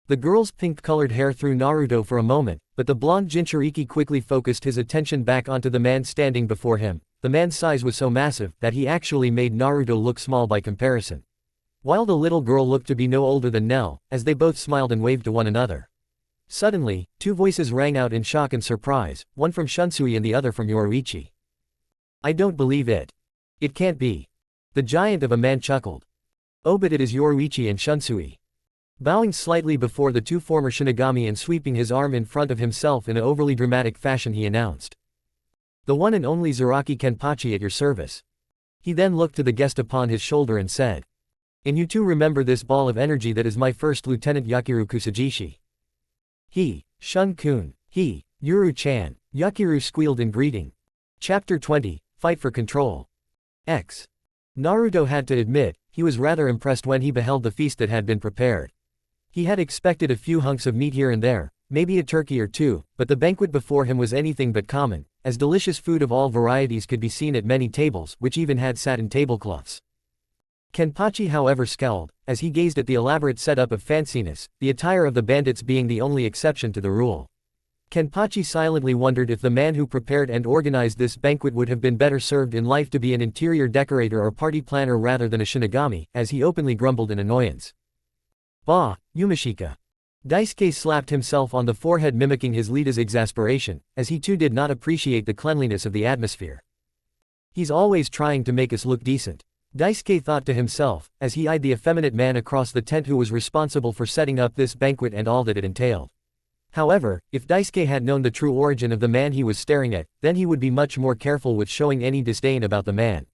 The girl's pink-colored hair threw Naruto for a moment, but the blonde Jinchuriki quickly focused his attention back onto the man standing before him. The man's size was so massive that he actually made Naruto look small by comparison. While the little girl looked to be no older than Nell, as they both smiled and waved to one another. Suddenly, two voices rang out in shock and surprise, one from Shunsui and the other from Yoruichi. I don't believe it. It can't be. The giant of a man chuckled. Oh, but it is Yoruichi and Shunsui. Bowing slightly before the two former Shinigami and sweeping his arm in front of himself in an overly dramatic fashion, he announced. The one and only Zaraki Kenpachi at your service. He then looked to the guest upon his shoulder and said. And you too remember this ball of energy that is my first lieutenant Yakiru Kusajishi. He, Shun-kun, he, Yuru-chan, Yakiru squealed in greeting. Chapter 20, Fight for Control. X. Naruto had to admit, he was rather impressed when he beheld the feast that had been prepared. He had expected a few hunks of meat here and there, maybe a turkey or two, but the banquet before him was anything but common, as delicious food of all varieties could be seen at many tables, which even had satin tablecloths. Kenpachi however scowled, as he gazed at the elaborate setup of fanciness, the attire of the bandits being the only exception to the rule. Kenpachi silently wondered if the man who prepared and organized this banquet would have been better served in life to be an interior decorator or party planner rather than a Shinigami, as he openly grumbled in annoyance. Bah, Yumashika. Daisuke slapped himself on the forehead, mimicking his leader's exasperation, as he too did not appreciate the cleanliness of the atmosphere. He's always trying to make us look decent. Daisuke thought to himself, as he eyed the effeminate man across the tent who was responsible for setting up this banquet and all that it entailed. However, if Daisuke had known the true origin of the man he was staring at, then he would be much more careful with showing any disdain about the man.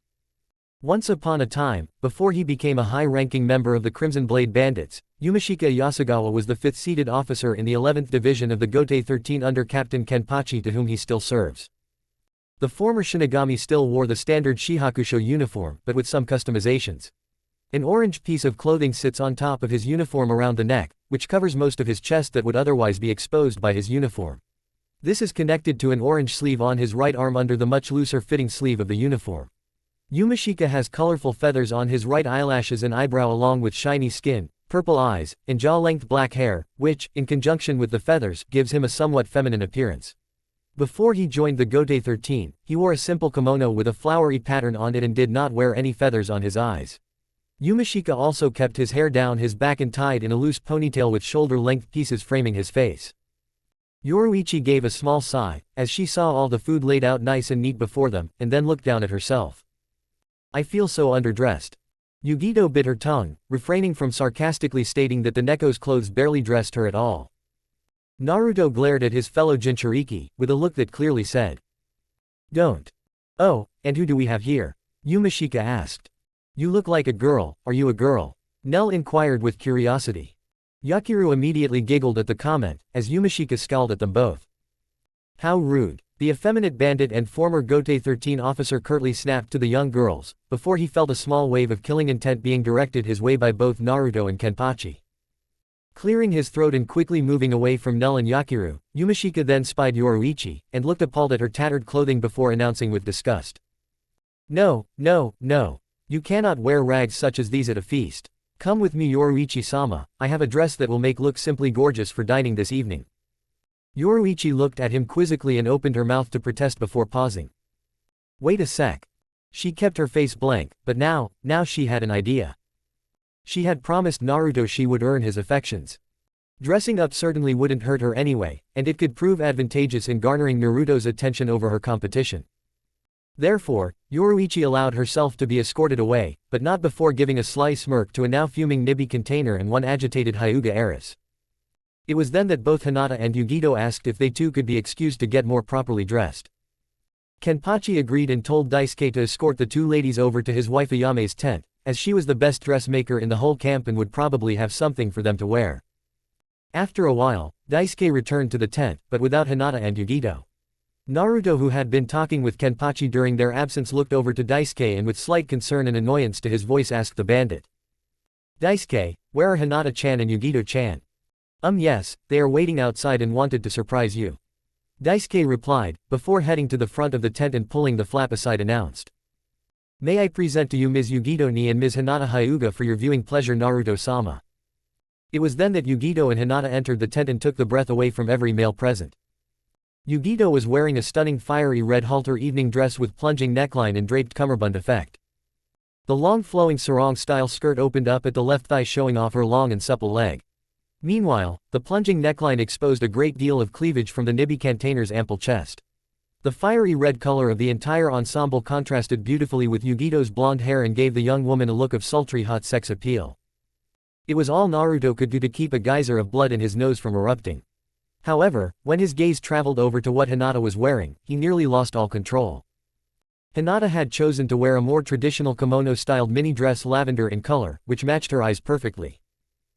Once upon a time, before he became a high-ranking member of the Crimson Blade Bandits, Yumashika Yasugawa was the 5th-seated officer in the 11th Division of the Gote 13 under Captain Kenpachi, to whom he still serves. The former Shinigami still wore the standard Shihakusho uniform, but with some customizations. An orange piece of clothing sits on top of his uniform around the neck, which covers most of his chest that would otherwise be exposed by his uniform. This is connected to an orange sleeve on his right arm under the much looser-fitting sleeve of the uniform. Yumashika has colorful feathers on his right eyelashes and eyebrow along with shiny skin, purple eyes, and jaw-length black hair, which, in conjunction with the feathers, gives him a somewhat feminine appearance. Before he joined the Gote 13, he wore a simple kimono with a flowery pattern on it and did not wear any feathers on his eyes. Yumashika also kept his hair down his back and tied in a loose ponytail with shoulder-length pieces framing his face. Yoruichi gave a small sigh, as she saw all the food laid out nice and neat before them, and then looked down at herself. I feel so underdressed. Yugito bit her tongue, refraining from sarcastically stating that the Neko's clothes barely dressed her at all. Naruto glared at his fellow Jinchuriki, with a look that clearly said. Don't. Oh, and who do we have here? Yumashika asked. You look like a girl, are you a girl? Nell inquired with curiosity. Yakiru immediately giggled at the comment, as Yumashika scowled at them both. How rude. The effeminate bandit and former Gote 13 officer curtly snapped to the young girls, before he felt a small wave of killing intent being directed his way by both Naruto and Kenpachi. Clearing his throat and quickly moving away from Nell and Yakiru, Yumashika then spied Yoruichi, and looked appalled at her tattered clothing before announcing with disgust. No, no, no. You cannot wear rags such as these at a feast. Come with me Yoruichi-sama, I have a dress that will make look simply gorgeous for dining this evening. Yoruichi looked at him quizzically and opened her mouth to protest before pausing. Wait a sec. She kept her face blank, but now she had an idea. She had promised Naruto she would earn his affections. Dressing up certainly wouldn't hurt her anyway, and it could prove advantageous in garnering Naruto's attention over her competition. Therefore, Yoruichi allowed herself to be escorted away, but not before giving a sly smirk to a now fuming Nibi container and one agitated Hyuga heiress. It was then that both Hinata and Yugito asked if they too could be excused to get more properly dressed. Kenpachi agreed and told Daisuke to escort the two ladies over to his wife Ayame's tent, as she was the best dressmaker in the whole camp and would probably have something for them to wear. After a while, Daisuke returned to the tent, but without Hinata and Yugito. Naruto, who had been talking with Kenpachi during their absence, looked over to Daisuke and with slight concern and annoyance to his voice asked the bandit. Daisuke, where are Hinata-chan and Yugito-chan? Yes, they are waiting outside and wanted to surprise you. Daisuke replied, before heading to the front of the tent and pulling the flap aside announced. May I present to you Ms. Yugito-ni and Ms. Hinata Hyuga for your viewing pleasure Naruto-sama. It was then that Yugito and Hinata entered the tent and took the breath away from every male present. Yugito was wearing a stunning fiery red halter evening dress with plunging neckline and draped cummerbund effect. The long flowing sarong-style skirt opened up at the left thigh showing off her long and supple leg. Meanwhile, the plunging neckline exposed a great deal of cleavage from the Nibi container's ample chest. The fiery red color of the entire ensemble contrasted beautifully with Yugito's blonde hair and gave the young woman a look of sultry hot sex appeal. It was all Naruto could do to keep a geyser of blood in his nose from erupting. However, when his gaze traveled over to what Hinata was wearing, he nearly lost all control. Hinata had chosen to wear a more traditional kimono-styled mini-dress lavender in color, which matched her eyes perfectly.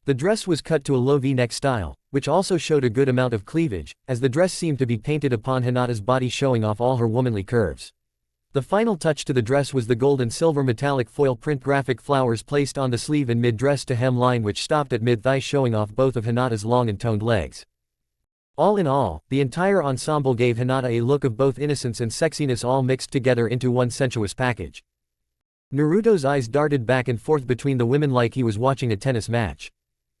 The dress was cut to a low V-neck style, which also showed a good amount of cleavage, as the dress seemed to be painted upon Hinata's body showing off all her womanly curves. The final touch to the dress was the gold and silver metallic foil print graphic flowers placed on the sleeve and mid-dress to hem line which stopped at mid-thigh showing off both of Hinata's long and toned legs. All in all, the entire ensemble gave Hinata a look of both innocence and sexiness all mixed together into one sensuous package. Naruto's eyes darted back and forth between the women like he was watching a tennis match.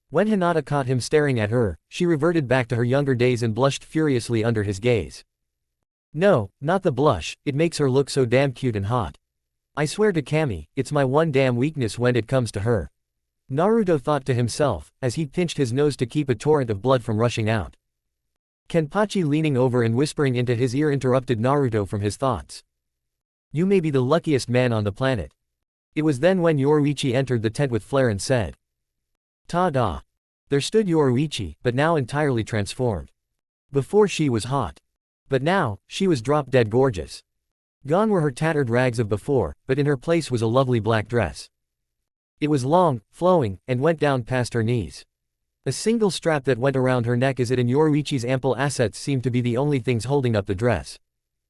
When Hinata caught him staring at her, she reverted back to her younger days and blushed furiously under his gaze. No, not the blush, it makes her look so damn cute and hot. I swear to Kami, it's my one damn weakness when it comes to her. Naruto thought to himself, as he pinched his nose to keep a torrent of blood from rushing out. Kenpachi leaning over and whispering into his ear interrupted Naruto from his thoughts. You may be the luckiest man on the planet. It was then when Yoruichi entered the tent with flair and said. Ta-da! There stood Yoruichi, but now entirely transformed. Before she was hot. But now, she was drop-dead gorgeous. Gone were her tattered rags of before, but in her place was a lovely black dress. It was long, flowing, and went down past her knees. A single strap that went around her neck as it and Yoruichi's ample assets seemed to be the only things holding up the dress.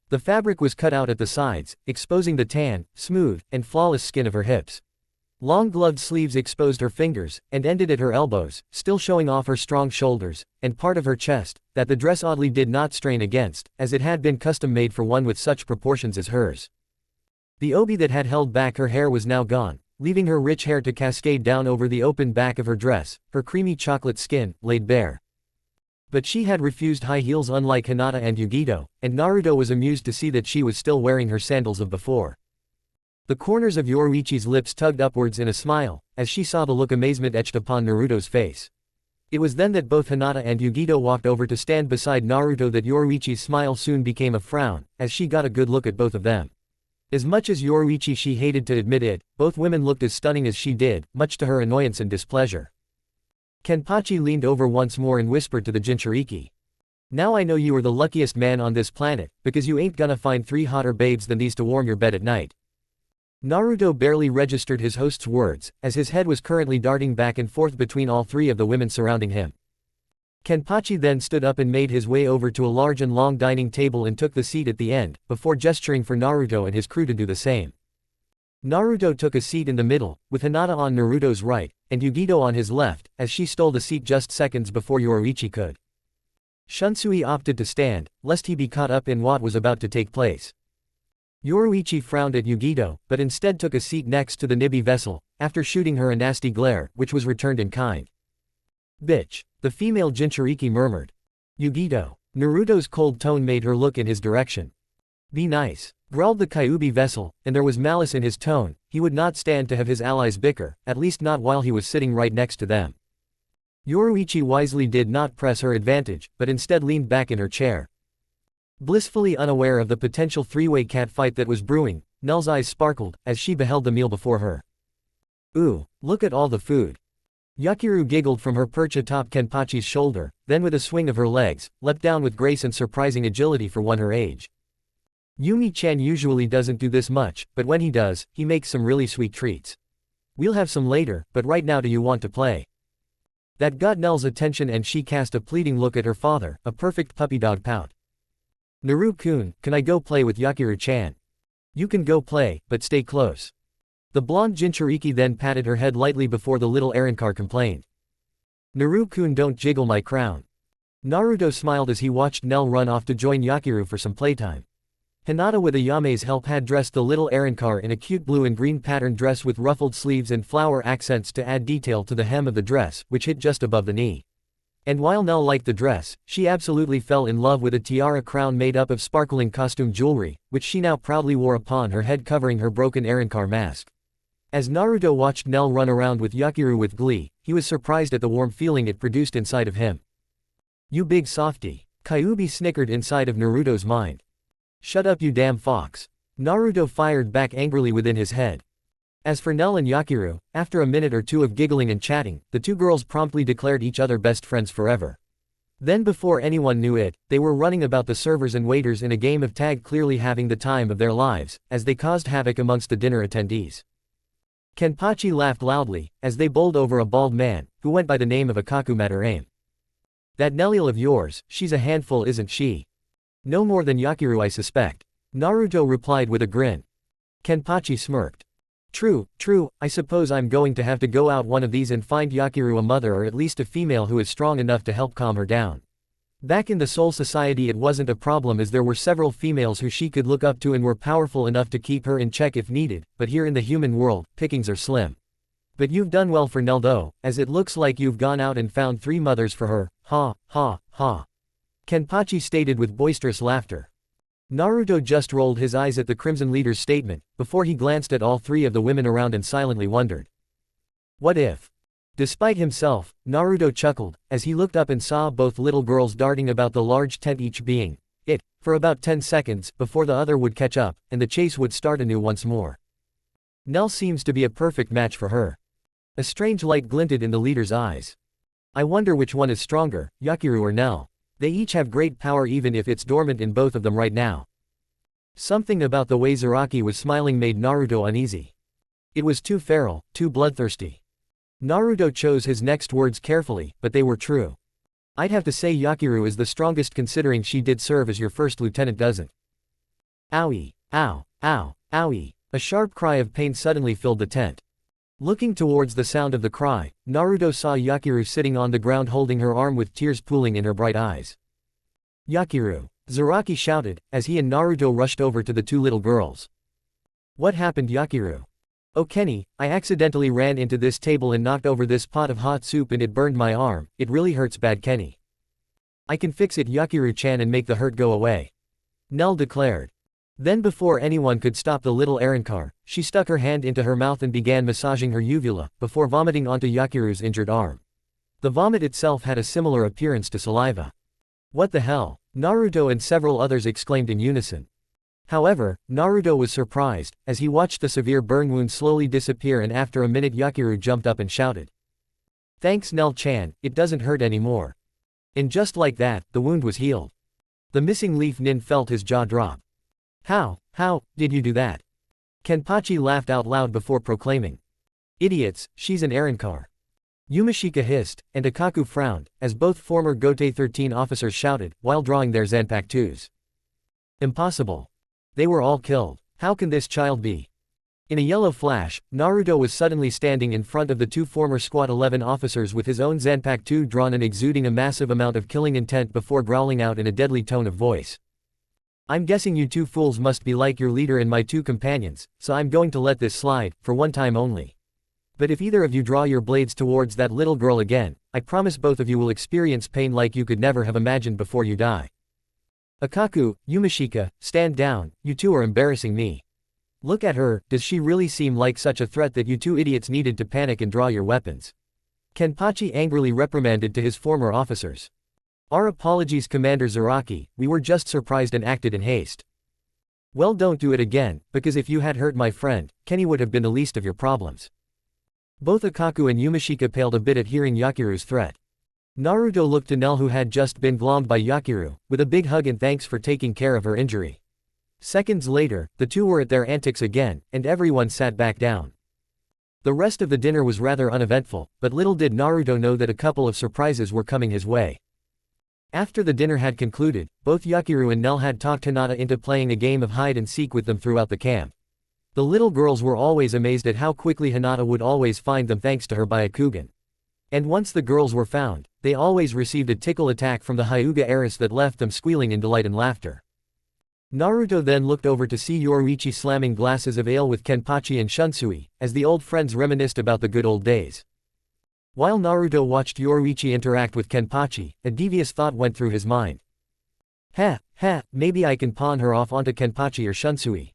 The fabric was cut out at the sides, exposing the tan, smooth, and flawless skin of her hips. Long gloved sleeves exposed her fingers, and ended at her elbows, still showing off her strong shoulders, and part of her chest, that the dress oddly did not strain against, as it had been custom-made for one with such proportions as hers. The obi that had held back her hair was now gone, leaving her rich hair to cascade down over the open back of her dress, her creamy chocolate skin, laid bare. But she had refused high heels unlike Hinata and Yugito, and Naruto was amused to see that she was still wearing her sandals of before. The corners of Yoruichi's lips tugged upwards in a smile, as she saw the look amazement etched upon Naruto's face. It was then that both Hinata and Yugito walked over to stand beside Naruto that Yoruichi's smile soon became a frown, as she got a good look at both of them. As much as Yoruichi she hated to admit it, both women looked as stunning as she did, much to her annoyance and displeasure. Kenpachi leaned over once more and whispered to the Jinchuriki. Now I know you are the luckiest man on this planet, because you ain't gonna find 3 hotter babes than these to warm your bed at night. Naruto barely registered his host's words, as his head was currently darting back and forth between all three of the women surrounding him. Kenpachi then stood up and made his way over to a large and long dining table and took the seat at the end, before gesturing for Naruto and his crew to do the same. Naruto took a seat in the middle, with Hinata on Naruto's right, and Yugito on his left, as she stole the seat just seconds before Yoruichi could. Shunsui opted to stand, lest he be caught up in what was about to take place. Yoruichi frowned at Yugito, but instead took a seat next to the Nibi vessel, after shooting her a nasty glare, which was returned in kind. "Bitch," the female Jinchuriki murmured. "Yugito." Naruto's cold tone made her look in his direction. "Be nice," growled the Kyuubi vessel, and there was malice in his tone. He would not stand to have his allies bicker, at least not while he was sitting right next to them. Yoruichi wisely did not press her advantage, but instead leaned back in her chair. Blissfully unaware of the potential three-way catfight that was brewing, Nell's eyes sparkled, as she beheld the meal before her. "Ooh, look at all the food." Yakiru giggled from her perch atop Kenpachi's shoulder, then with a swing of her legs, leapt down with grace and surprising agility for one her age. Yumi-chan usually doesn't do this much, but when he does, he makes some really sweet treats. "We'll have some later, but right now do you want to play?" That got Nell's attention and she cast a pleading look at her father, a perfect puppy dog pout. "Naru-kun, can I go play with Yakiru-chan?" "You can go play, but stay close." The blonde Jinchuriki then patted her head lightly before the little Arankar complained. "Naru-kun, don't jiggle my crown." Naruto smiled as he watched Nell run off to join Yakiru for some playtime. Hinata with Ayame's help had dressed the little Arankar in a cute blue and green patterned dress with ruffled sleeves and flower accents to add detail to the hem of the dress, which hit just above the knee. And while Nell liked the dress, she absolutely fell in love with a tiara crown made up of sparkling costume jewelry, which she now proudly wore upon her head covering her broken Arankar mask. As Naruto watched Nell run around with Yakiru with glee, he was surprised at the warm feeling it produced inside of him. "You big softy," Kyuubi snickered inside of Naruto's mind. "Shut up you damn fox." Naruto fired back angrily within his head. As for Nell and Yakiru, after a minute or two of giggling and chatting, the two girls promptly declared each other best friends forever. Then before anyone knew it, they were running about the servers and waiters in a game of tag, clearly having the time of their lives, as they caused havoc amongst the dinner attendees. Kenpachi laughed loudly, as they bowled over a bald man, who went by the name of Akaku Madarame. "That Nellil of yours, she's a handful isn't she?" "No more than Yakiru I suspect." Naruto replied with a grin. Kenpachi smirked. True, I suppose I'm going to have to go out one of these and find Yakiru a mother or at least a female who is strong enough to help calm her down." Back in the Soul Society it wasn't a problem as there were several females who she could look up to and were powerful enough to keep her in check if needed, but here in the human world, pickings are slim. "But you've done well for Nell though, as it looks like you've gone out and found 3 mothers for her, ha, ha, ha." Kenpachi stated with boisterous laughter. Naruto just rolled his eyes at the Crimson Leader's statement, before he glanced at all 3 of the women around and silently wondered. What if? Despite himself, Naruto chuckled, as he looked up and saw both little girls darting about the large tent, each being it, for about 10 seconds, before the other would catch up, and the chase would start anew once more. Nell seems to be a perfect match for her. A strange light glinted in the leader's eyes. I wonder which one is stronger, Yakiru or Nell. They each have great power even if it's dormant in both of them right now. Something about the way Zaraki was smiling made Naruto uneasy. It was too feral, too bloodthirsty. Naruto chose his next words carefully, but they were true. I'd have to say Yakiru is the strongest considering she did serve as your first lieutenant, doesn't? Owie, ow, ow, owie. A sharp cry of pain suddenly filled the tent. Looking towards the sound of the cry, Naruto saw Yakiru sitting on the ground holding her arm with tears pooling in her bright eyes. Yakiru! Zaraki shouted, as he and Naruto rushed over to the 2 little girls. What happened, Yakiru? Oh Kenny, I accidentally ran into this table and knocked over this pot of hot soup and it burned my arm. It really hurts bad, Kenny. I can fix it, Yakiru-chan, and make the hurt go away. Nell declared. Then before anyone could stop the little Arankar, she stuck her hand into her mouth and began massaging her uvula, before vomiting onto Yakiru's injured arm. The vomit itself had a similar appearance to saliva. What the hell? Naruto and several others exclaimed in unison. However, Naruto was surprised, as he watched the severe burn wound slowly disappear, and after a minute Yakiru jumped up and shouted. Thanks Nell-chan, it doesn't hurt anymore. And just like that, the wound was healed. The missing leaf nin felt his jaw drop. How did you do that? Kenpachi laughed out loud before proclaiming. Idiots, she's an Arankar. Yumashika hissed, and Akaku frowned, as both former Gote 13 officers shouted, while drawing their Zanpakutos. Impossible. They were all killed. How can this child be? In a yellow flash, Naruto was suddenly standing in front of the two former Squad 11 officers with his own Zanpakuto drawn and exuding a massive amount of killing intent before growling out in a deadly tone of voice. I'm guessing you two fools must be like your leader and my two companions, so I'm going to let this slide, for one time only. But if either of you draw your blades towards that little girl again, I promise both of you will experience pain like you could never have imagined before you die. Akaku, Yumashika, stand down, you two are embarrassing me. Look at her, does she really seem like such a threat that you two idiots needed to panic and draw your weapons? Kenpachi angrily reprimanded to his former officers. Our apologies, Commander Zaraki, we were just surprised and acted in haste. Well, don't do it again, because if you had hurt my friend, Kenny would have been the least of your problems. Both Akaku and Yumashika paled a bit at hearing Yakiru's threat. Naruto looked to Nell, who had just been glommed by Yakiru, with a big hug and thanks for taking care of her injury. Seconds later, the two were at their antics again, and everyone sat back down. The rest of the dinner was rather uneventful, but little did Naruto know that a couple of surprises were coming his way. After the dinner had concluded, both Yakiru and Nell had talked Hinata into playing a game of hide-and-seek with them throughout the camp. The little girls were always amazed at how quickly Hinata would always find them thanks to her Byakugan. And once the girls were found, they always received a tickle attack from the Hyuga heiress that left them squealing in delight and laughter. Naruto then looked over to see Yoruichi slamming glasses of ale with Kenpachi and Shunsui, as the old friends reminisced about the good old days. While Naruto watched Yoruichi interact with Kenpachi, a devious thought went through his mind. Maybe I can pawn her off onto Kenpachi or Shunsui.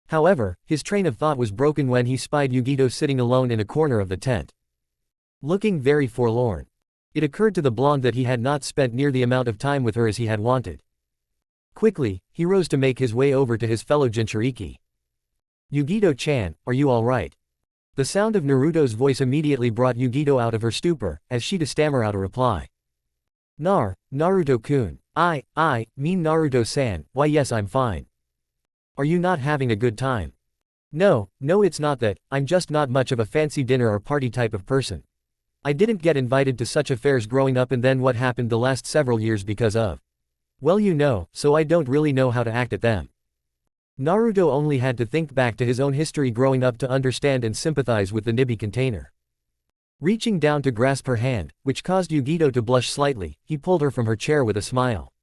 However, his train of thought was broken when he spied Yugito sitting alone in a corner of the tent. Looking very forlorn. It occurred to the blonde that he had not spent near the amount of time with her as he had wanted. Quickly, he rose to make his way over to his fellow Jinchuriki. Yugito-chan, are you alright? The sound of Naruto's voice immediately brought Yugito out of her stupor, as she to stammer out a reply. Naruto-kun. I mean Naruto-san, why yes I'm fine. Are you not having a good time? No, it's not that, I'm just not much of a fancy dinner or party type of person. I didn't get invited to such affairs growing up, and then what happened the last several years because of. Well, you know, so I don't really know how to act at them. Naruto only had to think back to his own history growing up to understand and sympathize with the Nibi container. Reaching down to grasp her hand, which caused Yugito to blush slightly, he pulled her from her chair with a smile.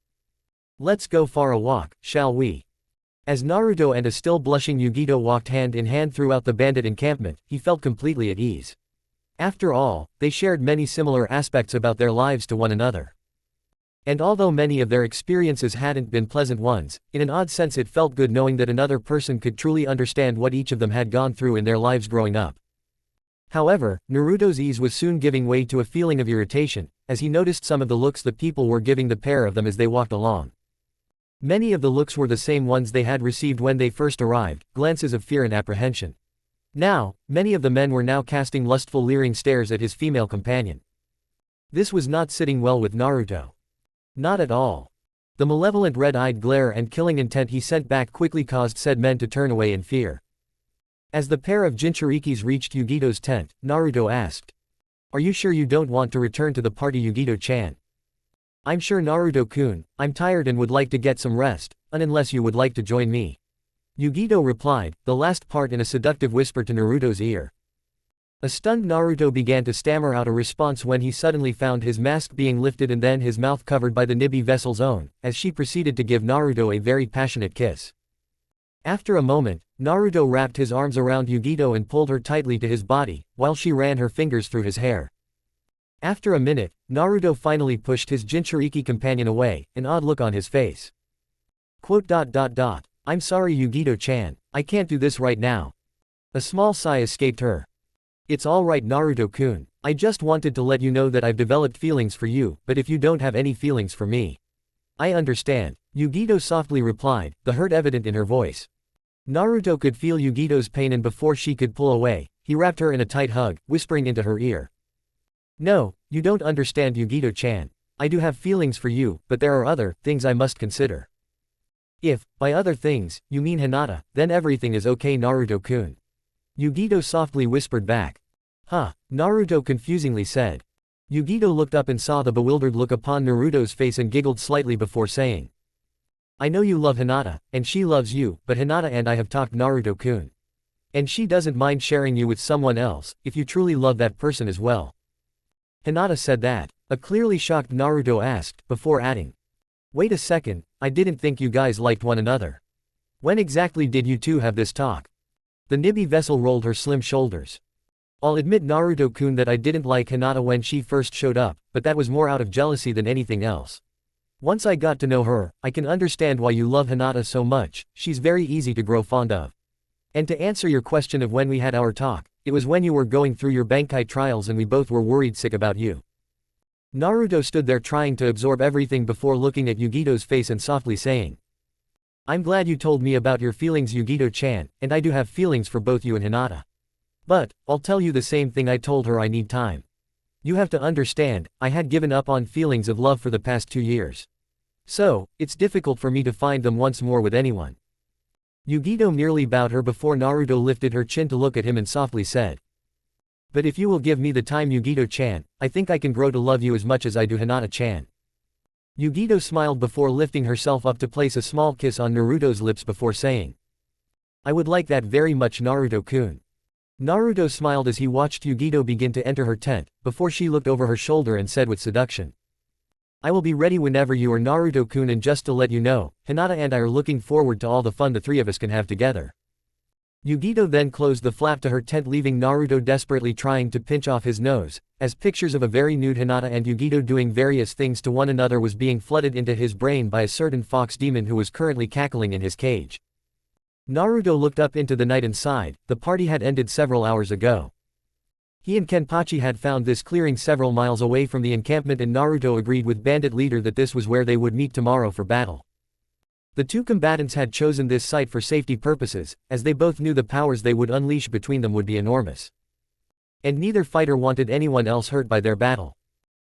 Let's go for a walk, shall we? As Naruto and a still blushing Yugito walked hand in hand throughout the bandit encampment, he felt completely at ease. After all, they shared many similar aspects about their lives to one another. And although many of their experiences hadn't been pleasant ones, in an odd sense it felt good knowing that another person could truly understand what each of them had gone through in their lives growing up. However, Naruto's ease was soon giving way to a feeling of irritation, as he noticed some of the looks that people were giving the pair of them as they walked along. Many of the looks were the same ones they had received when they first arrived, glances of fear and apprehension. Now, many of the men were now casting lustful leering stares at his female companion. This was not sitting well with Naruto. Not at all. The malevolent red-eyed glare and killing intent he sent back quickly caused said men to turn away in fear. As the pair of Jinchurikis reached Yugito's tent, Naruto asked. Are you sure you don't want to return to the party, Yugito-chan? I'm sure, Naruto-kun, I'm tired and would like to get some rest, unless you would like to join me. Yugito replied, the last part in a seductive whisper to Naruto's ear. A stunned Naruto began to stammer out a response when he suddenly found his mask being lifted and then his mouth covered by the Nibi vessel's own, as she proceeded to give Naruto a very passionate kiss. After a moment, Naruto wrapped his arms around Yugito and pulled her tightly to his body, while she ran her fingers through his hair. After a minute, Naruto finally pushed his Jinchuriki companion away, an odd look on his face. I'm sorry, Yugito-chan, I can't do this right now. A small sigh escaped her. It's alright, Naruto-kun, I just wanted to let you know that I've developed feelings for you, but if you don't have any feelings for me. I understand, Yugito softly replied, the hurt evident in her voice. Naruto could feel Yugito's pain, and before she could pull away, he wrapped her in a tight hug, whispering into her ear. No, you don't understand, Yugito-chan. I do have feelings for you, but there are other things I must consider. If, by other things, you mean Hinata, then everything is okay Naruto-kun. Yugito softly whispered back. Huh, Naruto confusingly said. Yugito looked up and saw the bewildered look upon Naruto's face and giggled slightly before saying. I know you love Hinata, and she loves you, but Hinata and I have talked Naruto-kun. And she doesn't mind sharing you with someone else, if you truly love that person as well. Hinata said that. A clearly shocked Naruto asked, before adding. Wait a second, I didn't think you guys liked one another. When exactly did you two have this talk? The Nibi vessel rolled her slim shoulders. I'll admit Naruto-kun that I didn't like Hinata when she first showed up, but that was more out of jealousy than anything else. Once I got to know her, I can understand why you love Hinata so much, she's very easy to grow fond of. And to answer your question of when we had our talk, it was when you were going through your Bankai trials and we both were worried sick about you. Naruto stood there trying to absorb everything before looking at Yugito's face and softly saying. I'm glad you told me about your feelings Yugito-chan, and I do have feelings for both you and Hinata. But, I'll tell you the same thing I told her I need time. You have to understand, I had given up on feelings of love for the past 2 years. So, it's difficult for me to find them once more with anyone. Yugito merely bowed her before Naruto lifted her chin to look at him and softly said. But if you will give me the time Yugito-chan, I think I can grow to love you as much as I do Hinata-chan. Yugito smiled before lifting herself up to place a small kiss on Naruto's lips before saying. I would like that very much Naruto-kun. Naruto smiled as he watched Yugito begin to enter her tent, before she looked over her shoulder and said with seduction. I will be ready whenever you are Naruto-kun, and just to let you know, Hinata and I are looking forward to all the fun the three of us can have together. Yugito then closed the flap to her tent, leaving Naruto desperately trying to pinch off his nose, as pictures of a very nude Hinata and Yugito doing various things to one another was being flooded into his brain by a certain fox demon who was currently cackling in his cage. Naruto looked up into the night and sighed. The party had ended several hours ago. He and Kenpachi had found this clearing several miles away from the encampment, and Naruto agreed with bandit leader that this was where they would meet tomorrow for battle. The two combatants had chosen this site for safety purposes, as they both knew the powers they would unleash between them would be enormous. And neither fighter wanted anyone else hurt by their battle.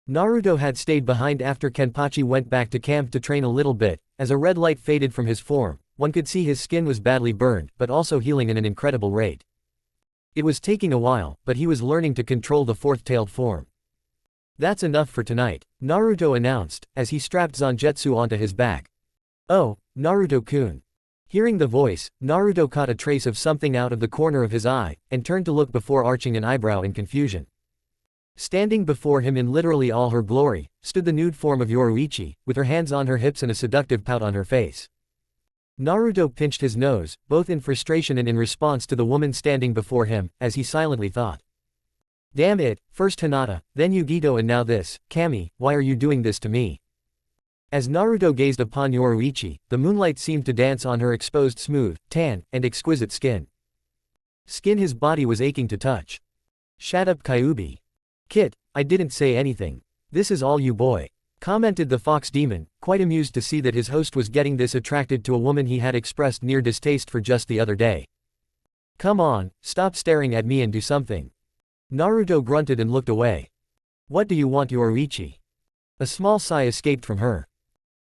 Naruto had stayed behind after Kenpachi went back to camp to train a little bit. As a red light faded from his form, one could see his skin was badly burned, but also healing at an incredible rate. It was taking a while, but he was learning to control the fourth-tailed form. That's enough for tonight, Naruto announced, as he strapped Zangetsu onto his back. Oh, Naruto-kun. Hearing the voice, Naruto caught a trace of something out of the corner of his eye, and turned to look before arching an eyebrow in confusion. Standing before him in literally all her glory, stood the nude form of Yoruichi, with her hands on her hips and a seductive pout on her face. Naruto pinched his nose, both in frustration and in response to the woman standing before him, as he silently thought. Damn it, first Hinata, then Yugito, and now this. Kami, why are you doing this to me? As Naruto gazed upon Yoruichi, the moonlight seemed to dance on her exposed smooth, tan, and exquisite skin. Skin his body was aching to touch. Shut up Kyuubi. Kit, I didn't say anything. This is all you boy. Commented the fox demon, quite amused to see that his host was getting this attracted to a woman he had expressed near distaste for just the other day. Come on, stop staring at me and do something. Naruto grunted and looked away. What do you want Yoruichi? A small sigh escaped from her.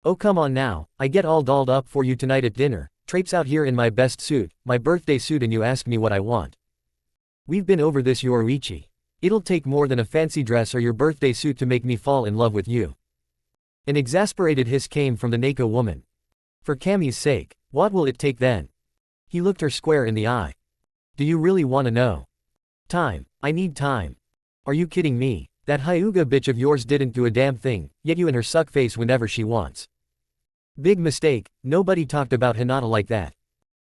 Oh come on now, I get all dolled up for you tonight at dinner, traipse out here in my best suit, my birthday suit, and you ask me what I want. We've been over this Yoruichi. It'll take more than a fancy dress or your birthday suit to make me fall in love with you. An exasperated hiss came from the Neko woman. For Kami's sake, what will it take then? He looked her square in the eye. Do you really want to know? Time, I need time. Are you kidding me? That Hyuga bitch of yours didn't do a damn thing, yet you and her suck face whenever she wants. Big mistake, nobody talked about Hinata like that.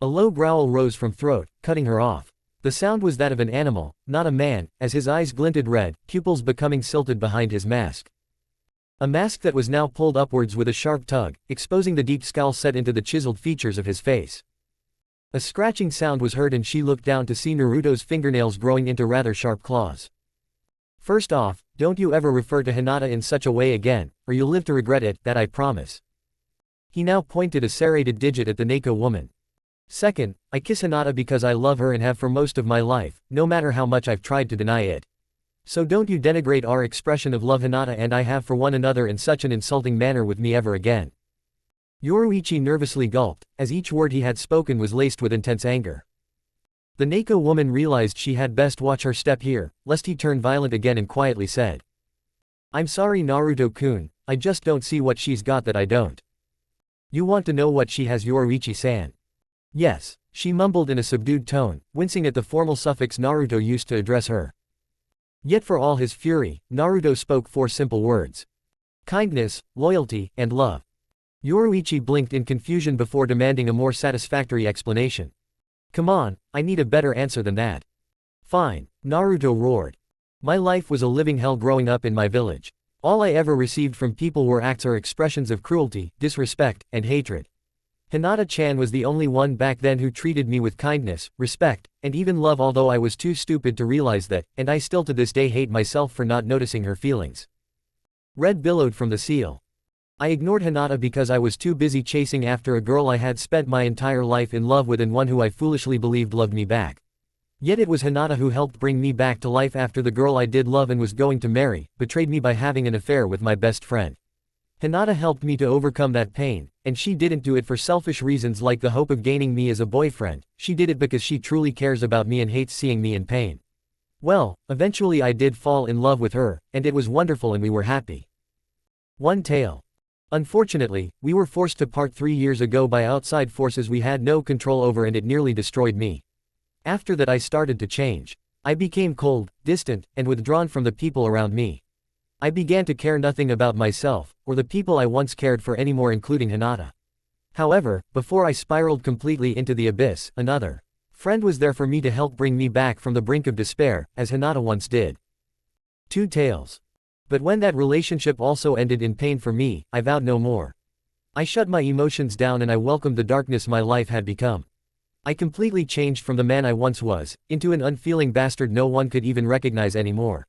A low growl rose from throat, cutting her off. The sound was that of an animal, not a man, as his eyes glinted red, pupils becoming silted behind his mask. A mask that was now pulled upwards with a sharp tug, exposing the deep scowl set into the chiseled features of his face. A scratching sound was heard and she looked down to see Naruto's fingernails growing into rather sharp claws. First off, don't you ever refer to Hinata in such a way again, or you'll live to regret it, that I promise. He now pointed a serrated digit at the Neko woman. Second, I kiss Hinata because I love her and have for most of my life, no matter how much I've tried to deny it. So don't you denigrate our expression of love Hinata and I have for one another in such an insulting manner with me ever again. Yoruichi nervously gulped, as each word he had spoken was laced with intense anger. The Neko woman realized she had best watch her step here, lest he turn violent again, and quietly said, "I'm sorry Naruto-kun, I just don't see what she's got that I don't." "You want to know what she has, Yoruichi-san?" "Yes," she mumbled in a subdued tone, wincing at the formal suffix Naruto used to address her. Yet for all his fury, Naruto spoke 4 simple words. Kindness, loyalty, and love. Yoruichi blinked in confusion before demanding a more satisfactory explanation. "Come on, I need a better answer than that." "Fine," Naruto roared. "My life was a living hell growing up in my village. All I ever received from people were acts or expressions of cruelty, disrespect, and hatred. Hinata-chan was the only one back then who treated me with kindness, respect, and even love, although I was too stupid to realize that, and I still to this day hate myself for not noticing her feelings." Red billowed from the seal. "I ignored Hinata because I was too busy chasing after a girl I had spent my entire life in love with, and one who I foolishly believed loved me back. Yet it was Hinata who helped bring me back to life after the girl I did love and was going to marry betrayed me by having an affair with my best friend. Hinata helped me to overcome that pain, and she didn't do it for selfish reasons like the hope of gaining me as a boyfriend. She did it because she truly cares about me and hates seeing me in pain. Well, eventually I did fall in love with her, and it was wonderful and we were happy." One tale. "Unfortunately, we were forced to part 3 years ago by outside forces we had no control over, and it nearly destroyed me. After that I started to change. I became cold, distant, and withdrawn from the people around me. I began to care nothing about myself, or the people I once cared for anymore, including Hinata. However, before I spiraled completely into the abyss, another friend was there for me to help bring me back from the brink of despair, as Hinata once did." 2 tales. "But when that relationship also ended in pain for me, I vowed no more. I shut my emotions down and I welcomed the darkness my life had become. I completely changed from the man I once was, into an unfeeling bastard no one could even recognize anymore.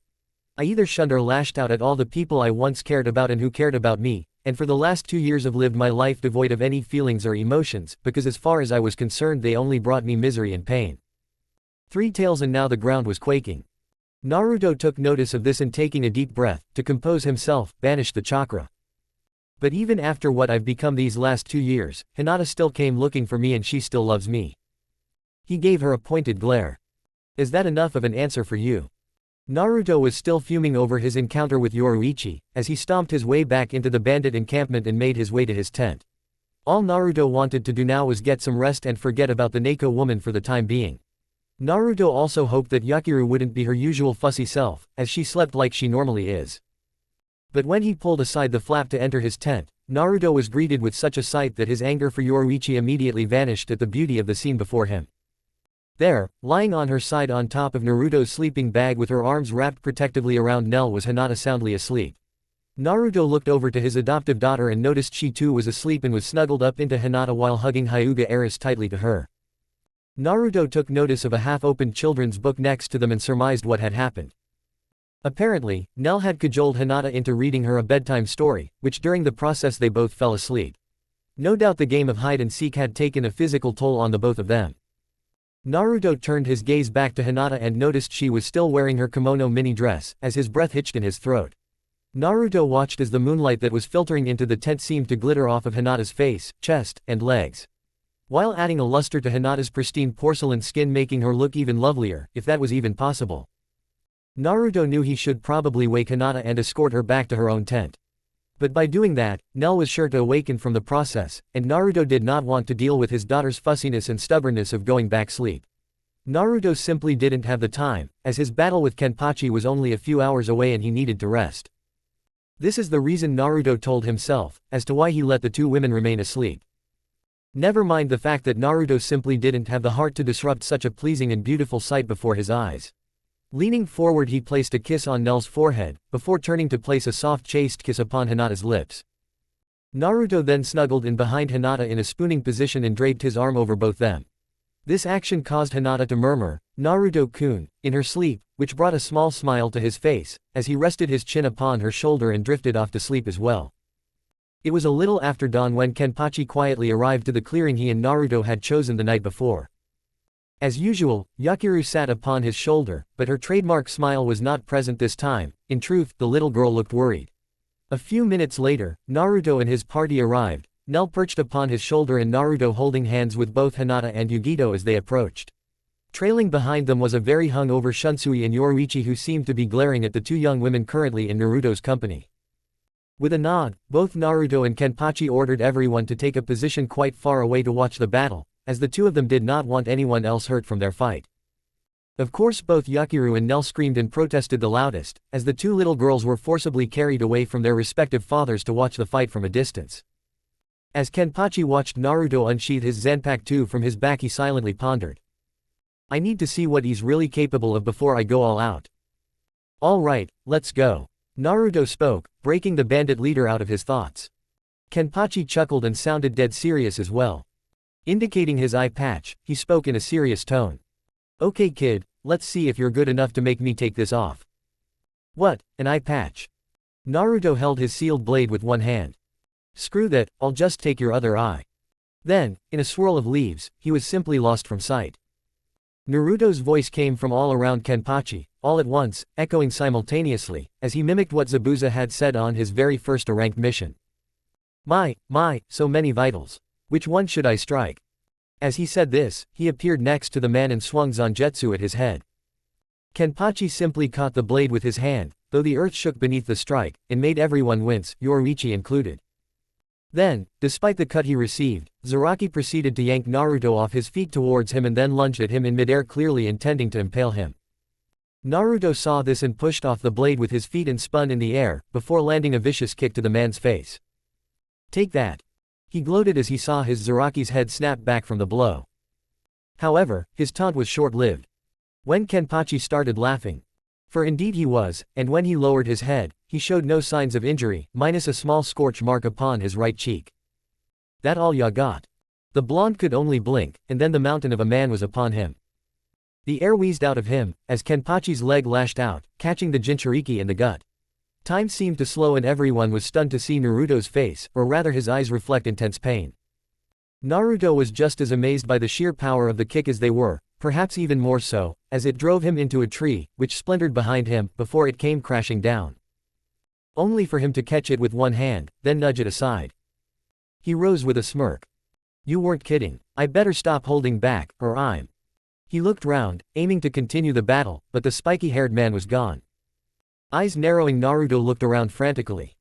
I either shunned or lashed out at all the people I once cared about and who cared about me, and for the last 2 years have lived my life devoid of any feelings or emotions, because as far as I was concerned they only brought me misery and pain." 3 tales. And now the ground was quaking. Naruto took notice of this and, taking a deep breath, to compose himself, banished the chakra. "But even after what I've become these last 2 years, Hinata still came looking for me and she still loves me." He gave her a pointed glare. "Is that enough of an answer for you?" Naruto was still fuming over his encounter with Yoruichi, as he stomped his way back into the bandit encampment and made his way to his tent. All Naruto wanted to do now was get some rest and forget about the Neko woman for the time being. Naruto also hoped that Yakiru wouldn't be her usual fussy self, as she slept like she normally is. But when he pulled aside the flap to enter his tent, Naruto was greeted with such a sight that his anger for Yoruichi immediately vanished at the beauty of the scene before him. There, lying on her side on top of Naruto's sleeping bag with her arms wrapped protectively around Nell, was Hinata, soundly asleep. Naruto looked over to his adoptive daughter and noticed she too was asleep and was snuggled up into Hinata while hugging Hyuga Eris tightly to her. Naruto took notice of a half-opened children's book next to them and surmised what had happened. Apparently, Nell had cajoled Hinata into reading her a bedtime story, which during the process they both fell asleep. No doubt the game of hide-and-seek had taken a physical toll on the both of them. Naruto turned his gaze back to Hinata and noticed she was still wearing her kimono mini dress, as his breath hitched in his throat. Naruto watched as the moonlight that was filtering into the tent seemed to glitter off of Hinata's face, chest, and legs, while adding a luster to Hinata's pristine porcelain skin, making her look even lovelier, if that was even possible. Naruto knew he should probably wake Hinata and escort her back to her own tent. But by doing that, Nell was sure to awaken from the process, and Naruto did not want to deal with his daughter's fussiness and stubbornness of going back sleep. Naruto simply didn't have the time, as his battle with Kenpachi was only a few hours away and he needed to rest. This is the reason, Naruto told himself, as to why he let the 2 women remain asleep. Never mind the fact that Naruto simply didn't have the heart to disrupt such a pleasing and beautiful sight before his eyes. Leaning forward, he placed a kiss on Nell's forehead, before turning to place a soft chaste kiss upon Hinata's lips. Naruto then snuggled in behind Hinata in a spooning position and draped his arm over both them. This action caused Hinata to murmur, "Naruto-kun," in her sleep, which brought a small smile to his face, as he rested his chin upon her shoulder and drifted off to sleep as well. It was a little after dawn when Kenpachi quietly arrived to the clearing he and Naruto had chosen the night before. As usual, Yakiru sat upon his shoulder, but her trademark smile was not present this time. In truth, the little girl looked worried. A few minutes later, Naruto and his party arrived, Nell perched upon his shoulder and Naruto holding hands with both Hinata and Yugito as they approached. Trailing behind them was a very hung-over Shunsui and Yoruichi who seemed to be glaring at the two young women currently in Naruto's company. With a nod, both Naruto and Kenpachi ordered everyone to take a position quite far away to watch the battle, as the two of them did not want anyone else hurt from their fight. Of course both Yakiru and Nell screamed and protested the loudest, as the two little girls were forcibly carried away from their respective fathers to watch the fight from a distance. As Kenpachi watched Naruto unsheath his Zanpakuto from his back, he silently pondered. I need to see what he's really capable of before I go all out. Alright, let's go. Naruto spoke, breaking the bandit leader out of his thoughts. Kenpachi chuckled and sounded dead serious as well. Indicating his eye patch, he spoke in a serious tone. Okay kid, let's see if you're good enough to make me take this off. What, an eye patch? Naruto held his sealed blade with one hand. Screw that, I'll just take your other eye. Then, in a swirl of leaves, he was simply lost from sight. Naruto's voice came from all around Kenpachi, all at once, echoing simultaneously, as he mimicked what Zabuza had said on his very first ranked mission. My, so many vitals. Which one should I strike? As he said this, he appeared next to the man and swung Zangetsu at his head. Kenpachi simply caught the blade with his hand, though the earth shook beneath the strike, and made everyone wince, Yoruichi included. Then, despite the cut he received, Zaraki proceeded to yank Naruto off his feet towards him and then lunged at him in midair, clearly intending to impale him. Naruto saw this and pushed off the blade with his feet and spun in the air, before landing a vicious kick to the man's face. Take that. He gloated as he saw his Zaraki's head snap back from the blow. However, his taunt was short-lived. When Kenpachi started laughing. For indeed he was, and when he lowered his head, he showed no signs of injury, minus a small scorch mark upon his right cheek. That all ya got? The blonde could only blink, and then the mountain of a man was upon him. The air wheezed out of him, as Kenpachi's leg lashed out, catching the Jinchuriki in the gut. Time seemed to slow and everyone was stunned to see Naruto's face, or rather his eyes reflect intense pain. Naruto was just as amazed by the sheer power of the kick as they were, perhaps even more so, as it drove him into a tree, which splintered behind him, before it came crashing down. Only for him to catch it with one hand, then nudge it aside. He rose with a smirk. You weren't kidding. I better stop holding back, or I'm. He looked round, aiming to continue the battle, but the spiky-haired man was gone. Eyes narrowing, Naruto looked around frantically.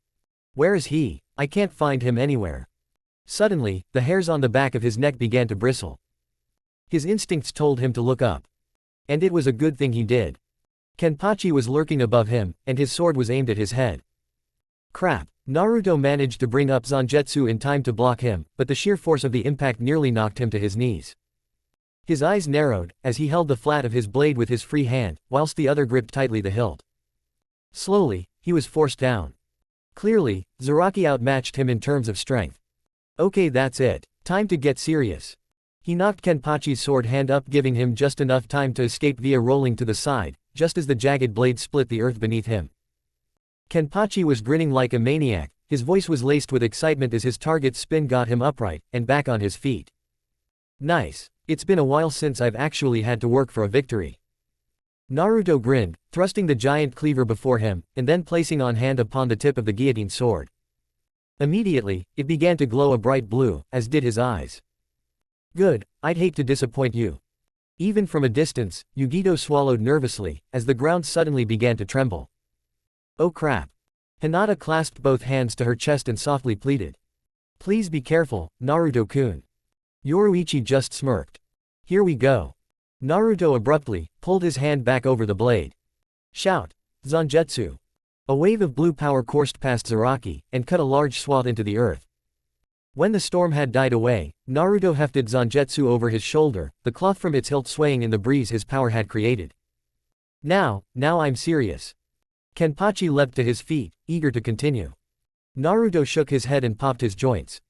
Where is he? I can't find him anywhere. Suddenly, the hairs on the back of his neck began to bristle. His instincts told him to look up. And it was a good thing he did. Kenpachi was lurking above him, and his sword was aimed at his head. Crap. Naruto managed to bring up Zangetsu in time to block him, but the sheer force of the impact nearly knocked him to his knees. His eyes narrowed, as he held the flat of his blade with his free hand, whilst the other gripped tightly the hilt. Slowly, he was forced down. Clearly, Zaraki outmatched him in terms of strength. Okay, that's it. Time to get serious. He knocked Kenpachi's sword hand up, giving him just enough time to escape via rolling to the side, just as the jagged blade split the earth beneath him. Kenpachi was grinning like a maniac, his voice was laced with excitement as his target's spin got him upright, and back on his feet. Nice. It's been a while since I've actually had to work for a victory. Naruto grinned, thrusting the giant cleaver before him, and then placing on hand upon the tip of the guillotine sword. Immediately, it began to glow a bright blue, as did his eyes. Good, I'd hate to disappoint you. Even from a distance, Yugito swallowed nervously, as the ground suddenly began to tremble. Oh crap. Hinata clasped both hands to her chest and softly pleaded. Please be careful, Naruto-kun. Yoruichi just smirked. Here we go. Naruto abruptly pulled his hand back over the blade. Shout! Zangetsu! A wave of blue power coursed past Zaraki, and cut a large swath into the earth. When the storm had died away, Naruto hefted Zangetsu over his shoulder, the cloth from its hilt swaying in the breeze his power had created. Now I'm serious. Kenpachi leapt to his feet, eager to continue. Naruto shook his head and popped his joints.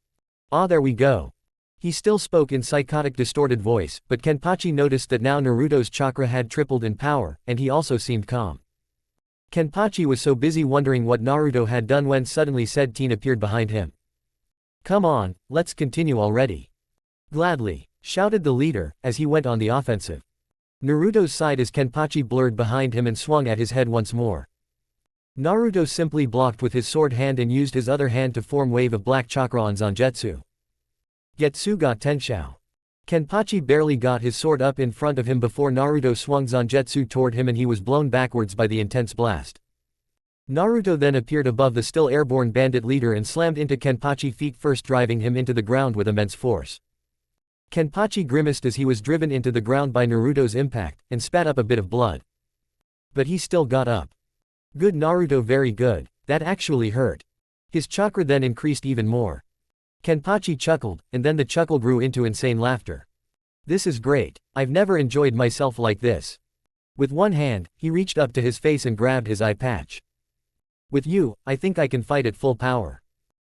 Ah, there we go. He still spoke in psychotic distorted voice, but Kenpachi noticed that now Naruto's chakra had tripled in power, and he also seemed calm. Kenpachi was so busy wondering what Naruto had done when suddenly said teen appeared behind him. Come on, let's continue already. Gladly, shouted the leader, as he went on the offensive. Naruto's sighed as Kenpachi blurred behind him and swung at his head once more. Naruto simply blocked with his sword hand and used his other hand to form wave of black chakra on Zangetsu. Getsu ga Tenshou. Kenpachi barely got his sword up in front of him before Naruto swung Zangetsu toward him and he was blown backwards by the intense blast. Naruto then appeared above the still airborne bandit leader and slammed into Kenpachi feet first, driving him into the ground with immense force. Kenpachi grimaced as he was driven into the ground by Naruto's impact, and spat up a bit of blood. But he still got up. Good Naruto, very good, that actually hurt. His chakra then increased even more. Kenpachi chuckled, and then the chuckle grew into insane laughter. This is great, I've never enjoyed myself like this. With one hand, he reached up to his face and grabbed his eye patch. With you, I think I can fight at full power.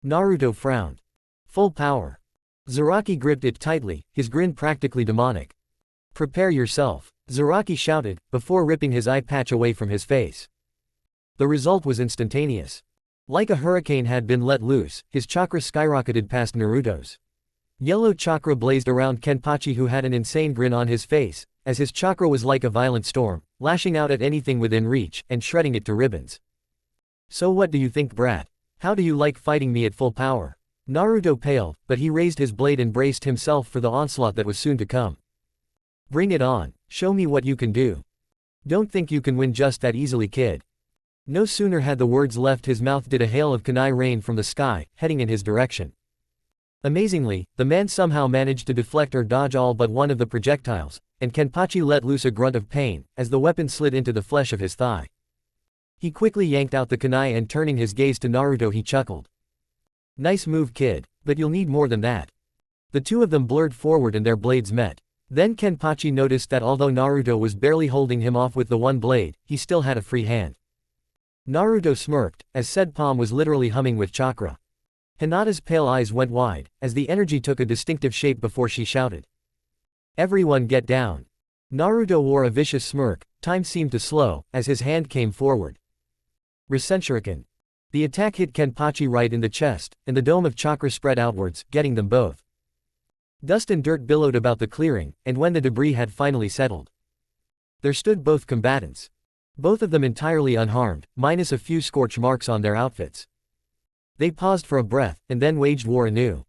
Naruto frowned. Full power. Zaraki gripped it tightly, his grin practically demonic. Prepare yourself, Zaraki shouted, before ripping his eye patch away from his face. The result was instantaneous. Like a hurricane had been let loose, his chakra skyrocketed past Naruto's. Yellow chakra blazed around Kenpachi, who had an insane grin on his face, as his chakra was like a violent storm, lashing out at anything within reach, and shredding it to ribbons. So what do you think, brat? How do you like fighting me at full power? Naruto paled, but he raised his blade and braced himself for the onslaught that was soon to come. Bring it on, show me what you can do. Don't think you can win just that easily, kid. No sooner had the words left his mouth did a hail of kunai rain from the sky, heading in his direction. Amazingly, the man somehow managed to deflect or dodge all but one of the projectiles, and Kenpachi let loose a grunt of pain, as the weapon slid into the flesh of his thigh. He quickly yanked out the kunai and turning his gaze to Naruto he chuckled. Nice move, kid, but you'll need more than that. The two of them blurred forward and their blades met. Then Kenpachi noticed that although Naruto was barely holding him off with the one blade, he still had a free hand. Naruto smirked, as said palm was literally humming with chakra. Hinata's pale eyes went wide, as the energy took a distinctive shape before she shouted. Everyone get down. Naruto wore a vicious smirk, time seemed to slow, as his hand came forward. Rasengan. The attack hit Kenpachi right in the chest, and the dome of chakra spread outwards, getting them both. Dust and dirt billowed about the clearing, and when the debris had finally settled, there stood both combatants. Both of them entirely unharmed, minus a few scorch marks on their outfits. They paused for a breath, and then waged war anew.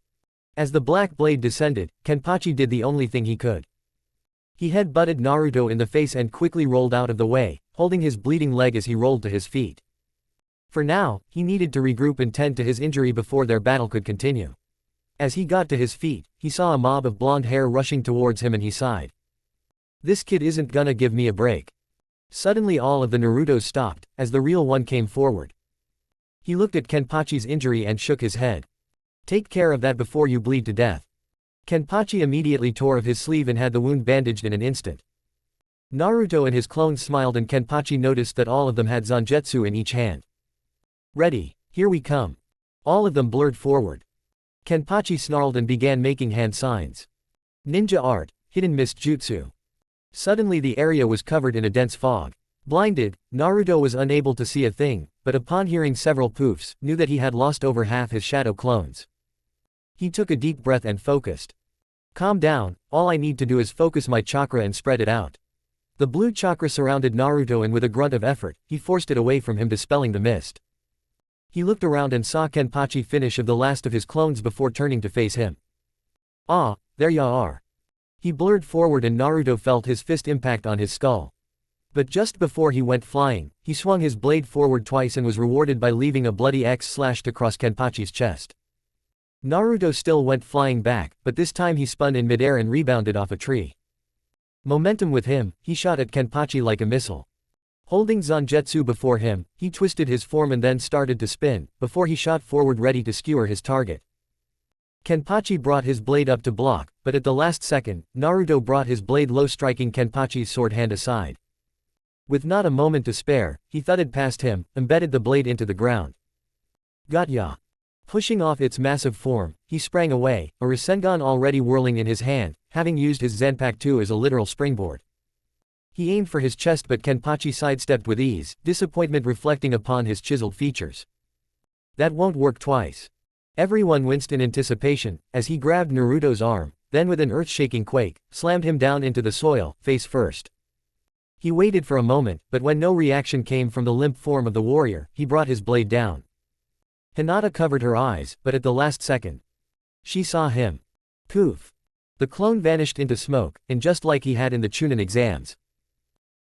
As the black blade descended, Kenpachi did the only thing he could. He head-butted Naruto in the face and quickly rolled out of the way, holding his bleeding leg as he rolled to his feet. For now, he needed to regroup and tend to his injury before their battle could continue. As he got to his feet, he saw a mob of blonde hair rushing towards him and he sighed. This kid isn't gonna give me a break. Suddenly all of the Narutos stopped, as the real one came forward. He looked at Kenpachi's injury and shook his head. Take care of that before you bleed to death. Kenpachi immediately tore of his sleeve and had the wound bandaged in an instant. Naruto and his clones smiled and Kenpachi noticed that all of them had Zangetsu in each hand. Ready, here we come. All of them blurred forward. Kenpachi snarled and began making hand signs. Ninja art, hidden mist jutsu. Suddenly the area was covered in a dense fog. Blinded, Naruto was unable to see a thing, but upon hearing several poofs, knew that he had lost over half his shadow clones. He took a deep breath and focused. Calm down, all I need to do is focus my chakra and spread it out. The blue chakra surrounded Naruto and with a grunt of effort, he forced it away from him, dispelling the mist. He looked around and saw Kenpachi finish of the last of his clones before turning to face him. Ah, there ya are. He blurred forward and Naruto felt his fist impact on his skull. But just before he went flying, he swung his blade forward twice and was rewarded by leaving a bloody X slashed across Kenpachi's chest. Naruto still went flying back, but this time he spun in midair and rebounded off a tree. Momentum with him, he shot at Kenpachi like a missile. Holding Zangetsu before him, he twisted his form and then started to spin, before he shot forward ready to skewer his target. Kenpachi brought his blade up to block, but at the last second, Naruto brought his blade low, striking Kenpachi's sword hand aside. With not a moment to spare, he thudded past him, embedded the blade into the ground. Got ya. Pushing off its massive form, he sprang away, a rasengan already whirling in his hand, having used his Zanpakuto as a literal springboard. He aimed for his chest but Kenpachi sidestepped with ease, disappointment reflecting upon his chiseled features. That won't work twice. Everyone winced in anticipation, as he grabbed Naruto's arm, then with an earth-shaking quake, slammed him down into the soil, face first. He waited for a moment, but when no reaction came from the limp form of the warrior, he brought his blade down. Hinata covered her eyes, but at the last second, she saw him. Poof! The clone vanished into smoke, and just like he had in the Chunin exams.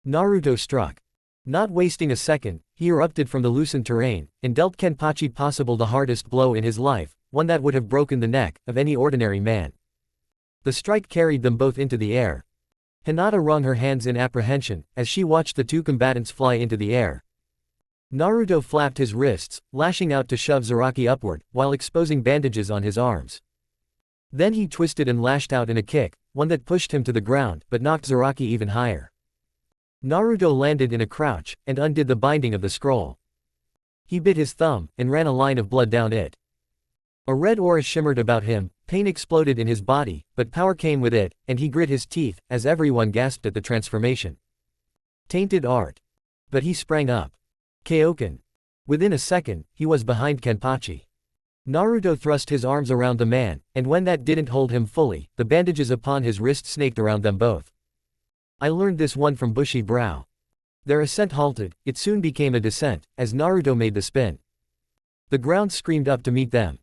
Naruto struck. Not wasting a second, he erupted from the loosened terrain, and dealt Kenpachi possible the hardest blow in his life, one that would have broken the neck of any ordinary man. The strike carried them both into the air. Hinata wrung her hands in apprehension, as she watched the two combatants fly into the air. Naruto flapped his wrists, lashing out to shove Zaraki upward, while exposing bandages on his arms. Then he twisted and lashed out in a kick, one that pushed him to the ground but knocked Zaraki even higher. Naruto landed in a crouch, and undid the binding of the scroll. He bit his thumb, and ran a line of blood down it. A red aura shimmered about him, pain exploded in his body, but power came with it, and he grit his teeth, as everyone gasped at the transformation. Tainted art. But he sprang up. Kaioken. Within a second, he was behind Kenpachi. Naruto thrust his arms around the man, and when that didn't hold him fully, the bandages upon his wrist snaked around them both. I learned this one from Bushy Brow. Their ascent halted, it soon became a descent, as Naruto made the spin. The ground screamed up to meet them.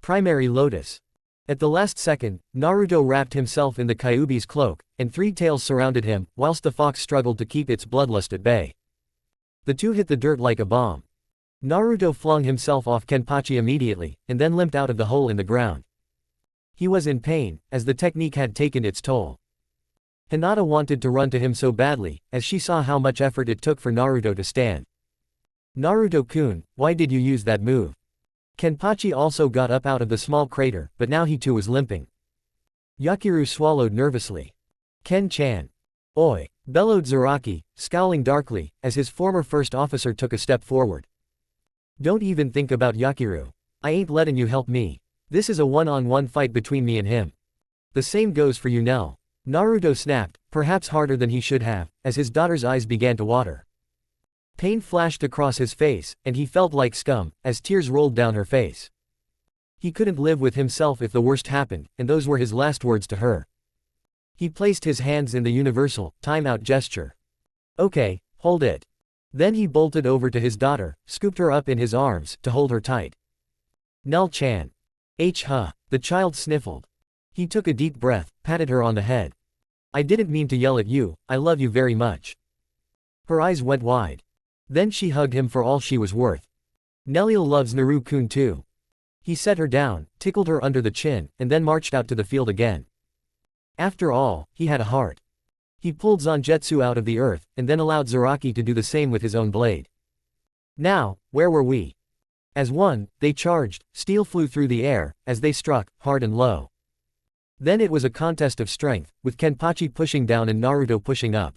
Primary Lotus. At the last second, Naruto wrapped himself in the Kyuubi's cloak, and three tails surrounded him, whilst the fox struggled to keep its bloodlust at bay. The two hit the dirt like a bomb. Naruto flung himself off Kenpachi immediately, and then limped out of the hole in the ground. He was in pain, as the technique had taken its toll. Hinata wanted to run to him so badly, as she saw how much effort it took for Naruto to stand. Naruto-kun, why did you use that move? Kenpachi also got up out of the small crater, but now he too was limping. Yakiru swallowed nervously. Ken-chan. Oi! Bellowed Zaraki, scowling darkly, as his former first officer took a step forward. Don't even think about Yakiru. I ain't letting you help me. This is a one-on-one fight between me and him. The same goes for you, Nell. Naruto snapped, perhaps harder than he should have, as his daughter's eyes began to water. Pain flashed across his face, and he felt like scum, as tears rolled down her face. He couldn't live with himself if the worst happened, and those were his last words to her. He placed his hands in the universal, time-out gesture. Okay, hold it. Then he bolted over to his daughter, scooped her up in his arms, to hold her tight. Nell-chan. Huh. The child sniffled. He took a deep breath, patted her on the head. I didn't mean to yell at you, I love you very much. Her eyes went wide. Then she hugged him for all she was worth. Nellil loves Naru-kun too. He set her down, tickled her under the chin, and then marched out to the field again. After all, he had a heart. He pulled Zangetsu out of the earth, and then allowed Zaraki to do the same with his own blade. Now, where were we? As one, they charged, steel flew through the air, as they struck, hard and low. Then it was a contest of strength, with Kenpachi pushing down and Naruto pushing up.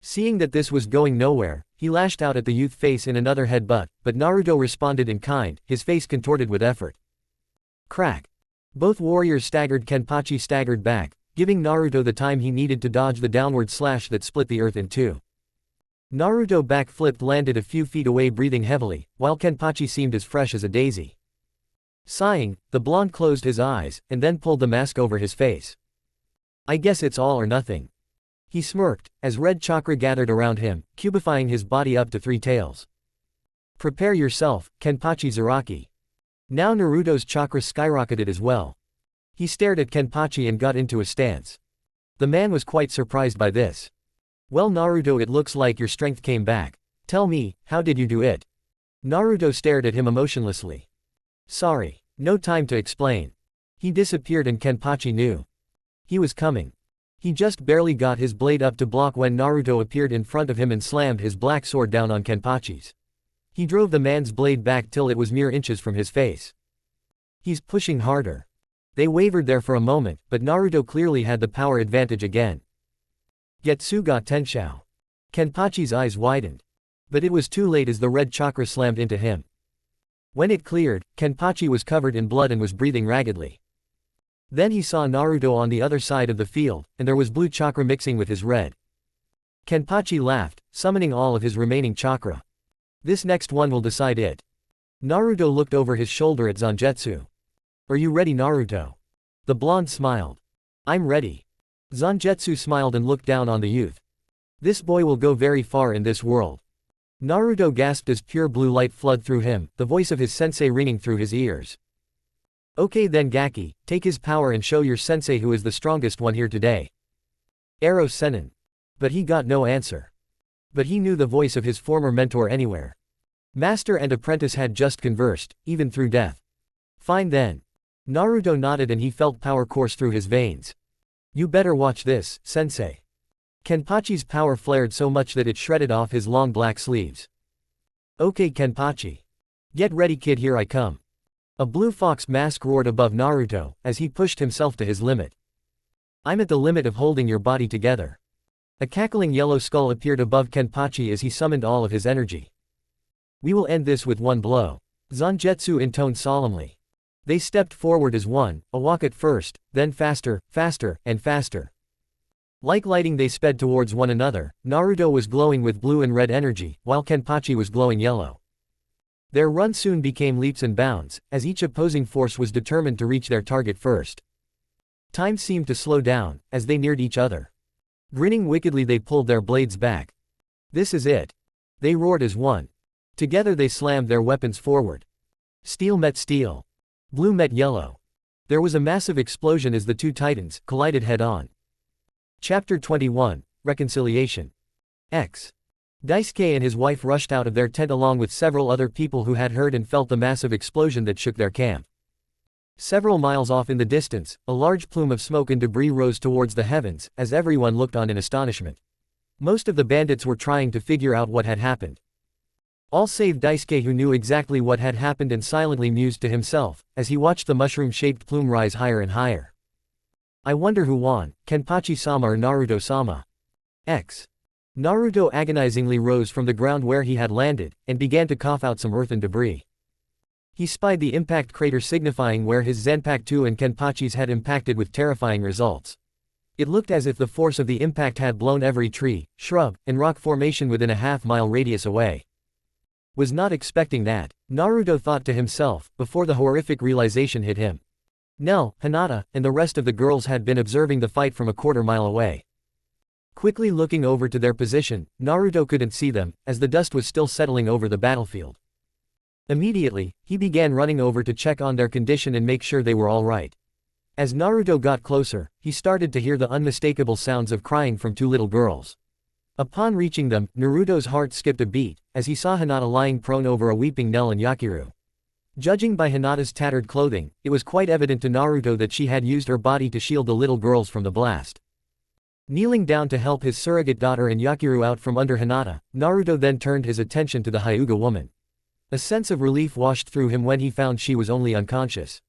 Seeing that this was going nowhere, he lashed out at the youth face in another headbutt, but Naruto responded in kind, his face contorted with effort. Crack. Both warriors staggered. Kenpachi staggered back, giving Naruto the time he needed to dodge the downward slash that split the earth in two. Naruto backflipped, landed a few feet away breathing heavily, while Kenpachi seemed as fresh as a daisy. Sighing, the blonde closed his eyes, and then pulled the mask over his face. I guess it's all or nothing. He smirked, as red chakra gathered around him, cubifying his body up to three tails. Prepare yourself, Kenpachi Zaraki. Now Naruto's chakra skyrocketed as well. He stared at Kenpachi and got into a stance. The man was quite surprised by this. Well, Naruto, it looks like your strength came back. Tell me, how did you do it? Naruto stared at him emotionlessly. Sorry, no time to explain. He disappeared and Kenpachi knew. He was coming. He just barely got his blade up to block when Naruto appeared in front of him and slammed his black sword down on Kenpachi's. He drove the man's blade back till it was mere inches from his face. He's pushing harder. They wavered there for a moment, but Naruto clearly had the power advantage again. Getsuga Tenshou. Kenpachi's eyes widened. But it was too late as the red chakra slammed into him. When it cleared, Kenpachi was covered in blood and was breathing raggedly. Then he saw Naruto on the other side of the field, and there was blue chakra mixing with his red. Kenpachi laughed, summoning all of his remaining chakra. This next one will decide it. Naruto looked over his shoulder at Zangetsu. Are you ready, Naruto? The blonde smiled. I'm ready. Zangetsu smiled and looked down on the youth. This boy will go very far in this world. Naruto gasped as pure blue light flooded through him, the voice of his sensei ringing through his ears. Okay then Gaki, take his power and show your sensei who is the strongest one here today. Arrow Sennin. But he got no answer. But he knew the voice of his former mentor anywhere. Master and apprentice had just conversed, even through death. Fine then. Naruto nodded and he felt power course through his veins. You better watch this, sensei. Kenpachi's power flared so much that it shredded off his long black sleeves. Okay Kenpachi. Get ready kid, here I come. A blue fox mask roared above Naruto, as he pushed himself to his limit. I'm at the limit of holding your body together. A cackling yellow skull appeared above Kenpachi as he summoned all of his energy. We will end this with one blow. Zangetsu intoned solemnly. They stepped forward as one, a walk at first, then faster, faster, and faster. Like lightning they sped towards one another. Naruto was glowing with blue and red energy, while Kenpachi was glowing yellow. Their run soon became leaps and bounds, as each opposing force was determined to reach their target first. Time seemed to slow down, as they neared each other. Grinning wickedly they pulled their blades back. This is it. They roared as one. Together they slammed their weapons forward. Steel met steel. Blue met yellow. There was a massive explosion as the two titans collided head-on. Chapter 21, Reconciliation. X. Daisuke and his wife rushed out of their tent along with several other people who had heard and felt the massive explosion that shook their camp. Several miles off in the distance, a large plume of smoke and debris rose towards the heavens, as everyone looked on in astonishment. Most of the bandits were trying to figure out what had happened. All save Daisuke, who knew exactly what had happened and silently mused to himself, as he watched the mushroom-shaped plume rise higher and higher. I wonder who won, Kenpachi-sama or Naruto-sama? X. Naruto agonizingly rose from the ground where he had landed, and began to cough out some earth and debris. He spied the impact crater signifying where his Zanpakuto and Kenpachi's had impacted with terrifying results. It looked as if the force of the impact had blown every tree, shrub, and rock formation within a half-mile radius away. Was not expecting that, Naruto thought to himself, before the horrific realization hit him. Nell, Hinata, and the rest of the girls had been observing the fight from a quarter-mile away. Quickly looking over to their position, Naruto couldn't see them, as the dust was still settling over the battlefield. Immediately, he began running over to check on their condition and make sure they were all right. As Naruto got closer, he started to hear the unmistakable sounds of crying from two little girls. Upon reaching them, Naruto's heart skipped a beat, as he saw Hinata lying prone over a weeping Nell and Yakiru. Judging by Hinata's tattered clothing, it was quite evident to Naruto that she had used her body to shield the little girls from the blast. Kneeling down to help his surrogate daughter and Yakiru out from under Hinata, Naruto then turned his attention to the Hyuga woman. A sense of relief washed through him when he found she was only unconscious.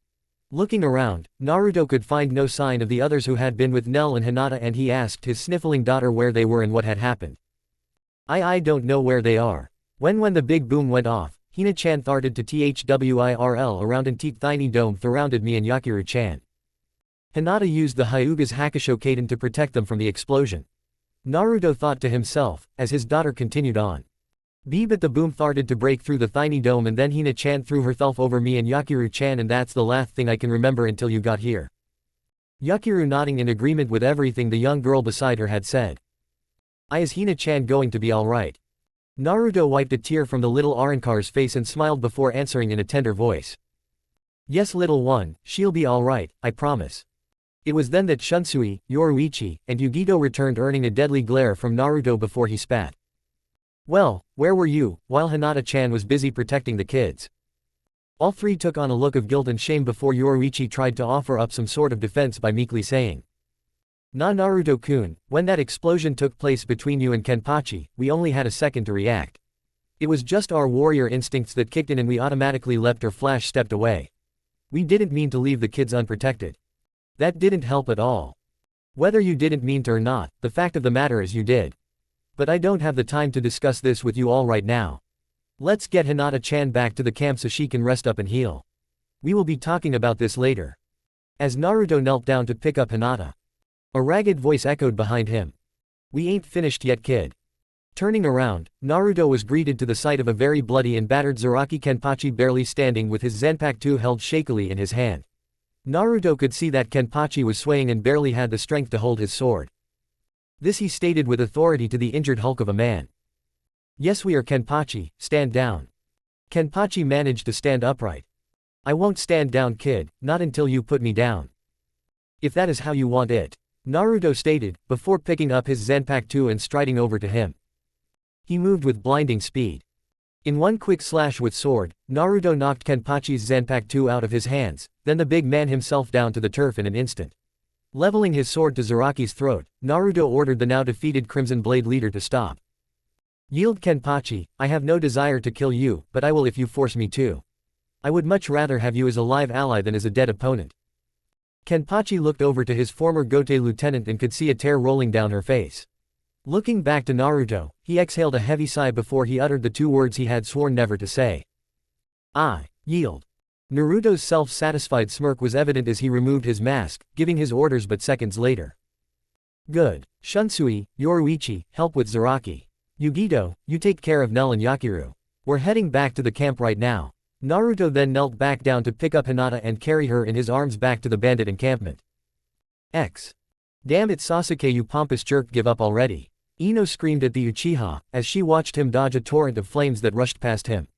Looking around, Naruto could find no sign of the others who had been with Nell and Hinata, and he asked his sniffling daughter where they were and what had happened. I don't know where they are. When the big boom went off, Hina-chan tharted to THWIRL around and teep tiny dome surrounded me and Yakiru-chan. Hinata used the Hyuga's Hakusho Kaden to protect them from the explosion. Naruto thought to himself, as his daughter continued on. But the boom started to break through the tiny dome and then Hina-chan threw herself over me and Yakiru-chan, and that's the last thing I can remember until you got here. Yakiru nodding in agreement with everything the young girl beside her had said. Is Hina-chan going to be alright? Naruto wiped a tear from the little Arrancar's face and smiled before answering in a tender voice. Yes little one, she'll be alright, I promise. It was then that Shunsui, Yoruichi, and Yugito returned, earning a deadly glare from Naruto before he spat. Well, where were you, while Hinata-chan was busy protecting the kids? All three took on a look of guilt and shame before Yoruichi tried to offer up some sort of defense by meekly saying. Naruto-kun, when that explosion took place between you and Kenpachi, we only had a second to react. It was just our warrior instincts that kicked in and we automatically leapt or flash-stepped away. We didn't mean to leave the kids unprotected. That didn't help at all. Whether you didn't mean to or not, the fact of the matter is you did. But I don't have the time to discuss this with you all right now. Let's get Hinata-chan back to the camp so she can rest up and heal. We will be talking about this later. As Naruto knelt down to pick up Hinata, a ragged voice echoed behind him. We ain't finished yet kid. Turning around, Naruto was greeted to the sight of a very bloody and battered Zaraki Kenpachi barely standing with his Zanpakuto held shakily in his hand. Naruto could see that Kenpachi was swaying and barely had the strength to hold his sword. This he stated with authority to the injured hulk of a man. Yes, we are Kenpachi, stand down. Kenpachi managed to stand upright. I won't stand down, kid, not until you put me down. If that is how you want it. Naruto stated, before picking up his Zanpakuto and striding over to him. He moved with blinding speed. In one quick slash with sword, Naruto knocked Kenpachi's Zanpakuto out of his hands, then the big man himself down to the turf in an instant. Leveling his sword to Zaraki's throat, Naruto ordered the now defeated Crimson Blade leader to stop. Yield, Kenpachi, I have no desire to kill you, but I will if you force me to. I would much rather have you as a live ally than as a dead opponent. Kenpachi looked over to his former Gote lieutenant and could see a tear rolling down her face. Looking back to Naruto, he exhaled a heavy sigh before he uttered the two words he had sworn never to say. I yield. Naruto's self-satisfied smirk was evident as he removed his mask, giving his orders but seconds later. Good. Shunsui, Yoruichi, help with Zaraki. Yugito, you take care of Nel and Yakiru. We're heading back to the camp right now. Naruto then knelt back down to pick up Hinata and carry her in his arms back to the bandit encampment. Damn it, Sasuke, you pompous jerk, give up already. Ino screamed at the Uchiha, as she watched him dodge a torrent of flames that rushed past him.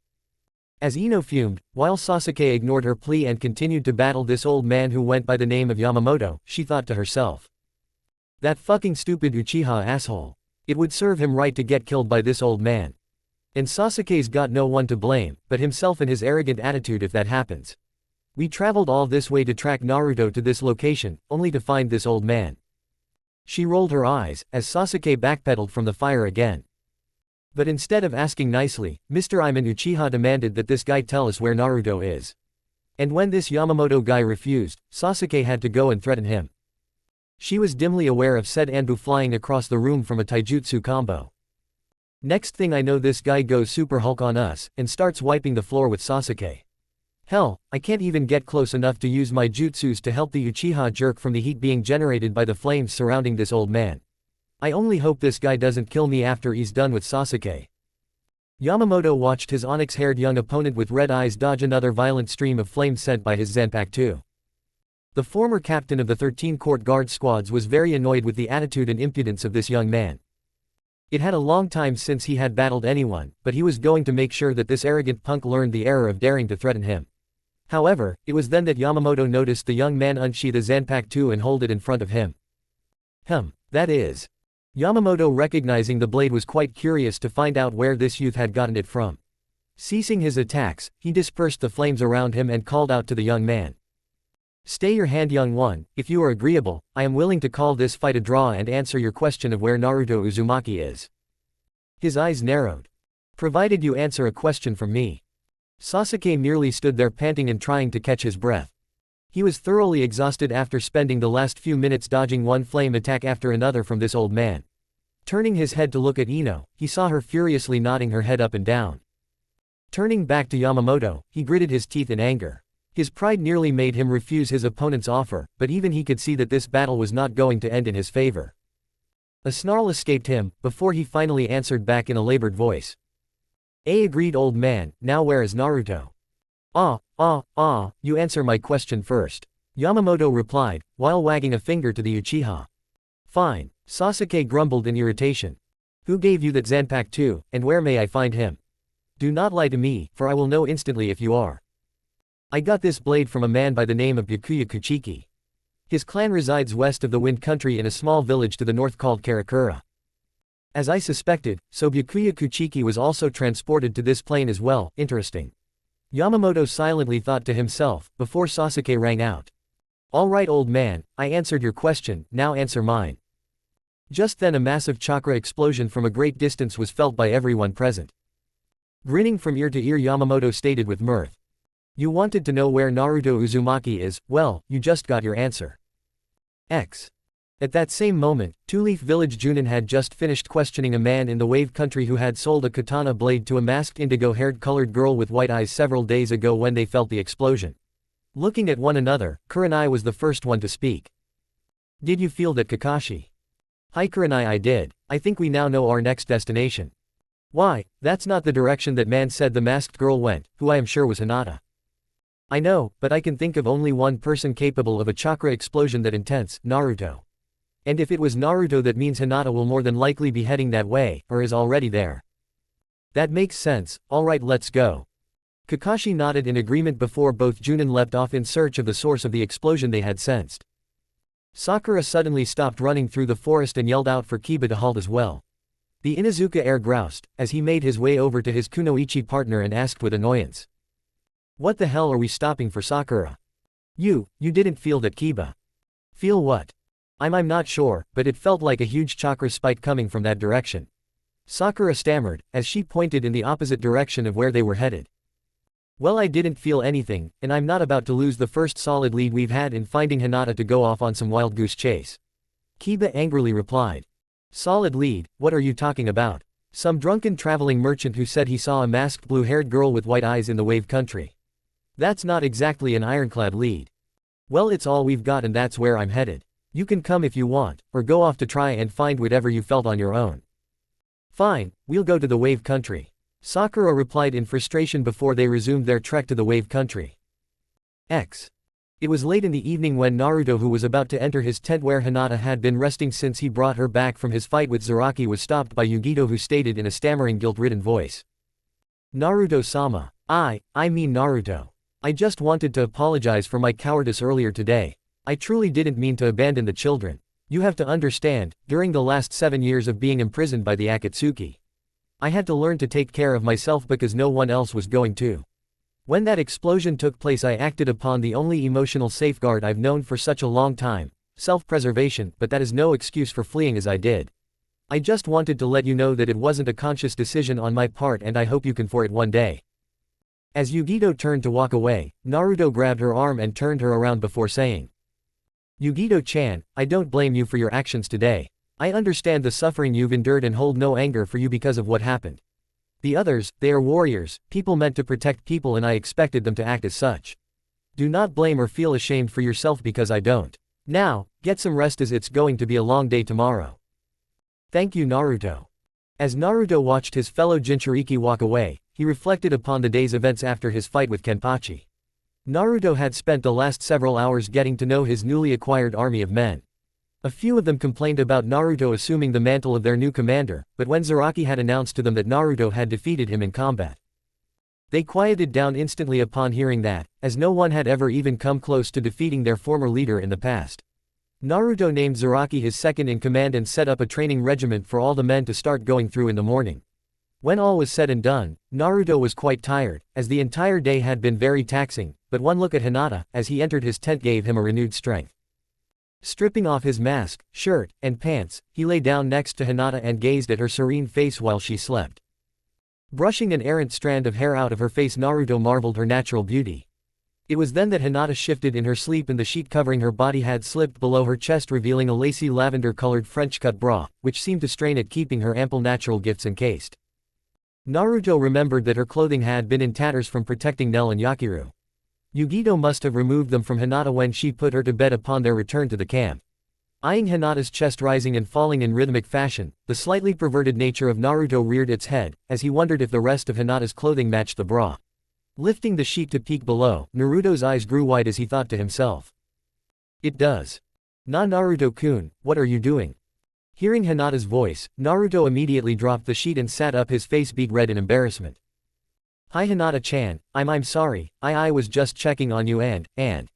As Ino fumed, while Sasuke ignored her plea and continued to battle this old man who went by the name of Yamamoto, she thought to herself. That fucking stupid Uchiha asshole. It would serve him right to get killed by this old man. And Sasuke's got no one to blame, but himself and his arrogant attitude if that happens. We traveled all this way to track Naruto to this location, only to find this old man. She rolled her eyes, as Sasuke backpedaled from the fire again. But instead of asking nicely, Mr. Iman Uchiha demanded that this guy tell us where Naruto is. And when this Yamamoto guy refused, Sasuke had to go and threaten him. She was dimly aware of said Anbu flying across the room from a taijutsu combo. Next thing I know, this guy goes Super Hulk on us, and starts wiping the floor with Sasuke. Hell, I can't even get close enough to use my jutsus to help the Uchiha jerk from the heat being generated by the flames surrounding this old man. I only hope this guy doesn't kill me after he's done with Sasuke. Yamamoto watched his onyx-haired young opponent with red eyes dodge another violent stream of flames sent by his Zanpakuto. The former captain of the 13 court guard squads was very annoyed with the attitude and impudence of this young man. It had a long time since he had battled anyone, but he was going to make sure that this arrogant punk learned the error of daring to threaten him. However, it was then that Yamamoto noticed the young man unsheath a Zanpakuto and hold it in front of him. That is. Yamamoto, recognizing the blade, was quite curious to find out where this youth had gotten it from. Ceasing his attacks, he dispersed the flames around him and called out to the young man. Stay your hand, young one. If you are agreeable, I am willing to call this fight a draw and answer your question of where Naruto Uzumaki is. His eyes narrowed. Provided you answer a question from me. Sasuke merely stood there panting and trying to catch his breath. He was thoroughly exhausted after spending the last few minutes dodging one flame attack after another from this old man. Turning his head to look at Ino, he saw her furiously nodding her head up and down. Turning back to Yamamoto, he gritted his teeth in anger. His pride nearly made him refuse his opponent's offer, but even he could see that this battle was not going to end in his favor. A snarl escaped him, before he finally answered back in a labored voice. Agreed, old man, now where is Naruto? You answer my question first. Yamamoto replied, while wagging a finger to the Uchiha. Fine. Sasuke grumbled in irritation. Who gave you that Zanpakuto, and where may I find him? Do not lie to me, for I will know instantly if you are. I got this blade from a man by the name of Byakuya Kuchiki. His clan resides west of the Wind Country in a small village to the north called Karakura. As I suspected, so Byakuya Kuchiki was also transported to this plane as well. Interesting. Yamamoto silently thought to himself, before Sasuke rang out. All right, old man, I answered your question, now answer mine. Just then a massive chakra explosion from a great distance was felt by everyone present. Grinning from ear to ear, Yamamoto stated with mirth. You wanted to know where Naruto Uzumaki is, well, you just got your answer. At that same moment, Two-Leaf Village Junin had just finished questioning a man in the Wave Country who had sold a katana blade to a masked indigo-haired colored girl with white eyes several days ago when they felt the explosion. Looking at one another, Kurenai was the first one to speak. Did you feel that, Kakashi? Hi Kurenai, I did. I think we now know our next destination. Why, that's not the direction that man said the masked girl went, who I am sure was Hinata. I know, but I can think of only one person capable of a chakra explosion that intense, Naruto. And if it was Naruto, that means Hinata will more than likely be heading that way, or is already there. That makes sense. Alright, let's go. Kakashi nodded in agreement before both Junin leapt off in search of the source of the explosion they had sensed. Sakura suddenly stopped running through the forest and yelled out for Kiba to halt as well. The Inuzuka heir groused, as he made his way over to his kunoichi partner and asked with annoyance. What the hell are we stopping for, Sakura? You didn't feel that, Kiba? Feel what? I'm not sure, but it felt like a huge chakra spike coming from that direction. Sakura stammered, as she pointed in the opposite direction of where they were headed. Well, I didn't feel anything, and I'm not about to lose the first solid lead we've had in finding Hinata to go off on some wild goose chase. Kiba angrily replied. Solid lead, what are you talking about? Some drunken traveling merchant who said he saw a masked blue-haired girl with white eyes in the wave country. That's not exactly an ironclad lead. Well, it's all we've got and that's where I'm headed. You can come if you want, or go off to try and find whatever you felt on your own. Fine, we'll go to the wave country. Sakura replied in frustration before they resumed their trek to the wave country. It was late in the evening when Naruto, who was about to enter his tent where Hinata had been resting since he brought her back from his fight with Zaraki, was stopped by Yugito, who stated in a stammering, guilt-ridden voice. Naruto-sama. I mean Naruto. I just wanted to apologize for my cowardice earlier today. I truly didn't mean to abandon the children. You have to understand, during the last 7 years of being imprisoned by the Akatsuki, I had to learn to take care of myself because no one else was going to. When that explosion took place, I acted upon the only emotional safeguard I've known for such a long time, self-preservation, but that is no excuse for fleeing as I did. I just wanted to let you know that it wasn't a conscious decision on my part, and I hope you can for it one day. As Yugito turned to walk away, Naruto grabbed her arm and turned her around before saying, Yugito-chan, I don't blame you for your actions today. I understand the suffering you've endured and hold no anger for you because of what happened. The others, they are warriors, people meant to protect people, and I expected them to act as such. Do not blame or feel ashamed for yourself because I don't. Now, get some rest as it's going to be a long day tomorrow. Thank you, Naruto. As Naruto watched his fellow Jinchuriki walk away, he reflected upon the day's events after his fight with Kenpachi. Naruto had spent the last several hours getting to know his newly acquired army of men. A few of them complained about Naruto assuming the mantle of their new commander, but when Zaraki had announced to them that Naruto had defeated him in combat, they quieted down instantly upon hearing that, as no one had ever even come close to defeating their former leader in the past. Naruto named Zaraki his second in command and set up a training regiment for all the men to start going through in the morning. When all was said and done, Naruto was quite tired, as the entire day had been very taxing, but one look at Hinata, as he entered his tent, gave him a renewed strength. Stripping off his mask, shirt, and pants, he lay down next to Hinata and gazed at her serene face while she slept. Brushing an errant strand of hair out of her face, Naruto marveled her natural beauty. It was then that Hinata shifted in her sleep and the sheet covering her body had slipped below her chest, revealing a lacy lavender-colored French-cut bra, which seemed to strain at keeping her ample natural gifts encased. Naruto remembered that her clothing had been in tatters from protecting Nel and Yakiru. Yugito must have removed them from Hinata when she put her to bed upon their return to the camp. Eyeing Hinata's chest rising and falling in rhythmic fashion, the slightly perverted nature of Naruto reared its head, as he wondered if the rest of Hinata's clothing matched the bra. Lifting the sheet to peek below, Naruto's eyes grew wide as he thought to himself. It does. Naruto-kun, what are you doing? Hearing Hinata's voice, Naruto immediately dropped the sheet and sat up, his face beet red in embarrassment. Hi Hinata-chan, I'm sorry, I was just checking on you and.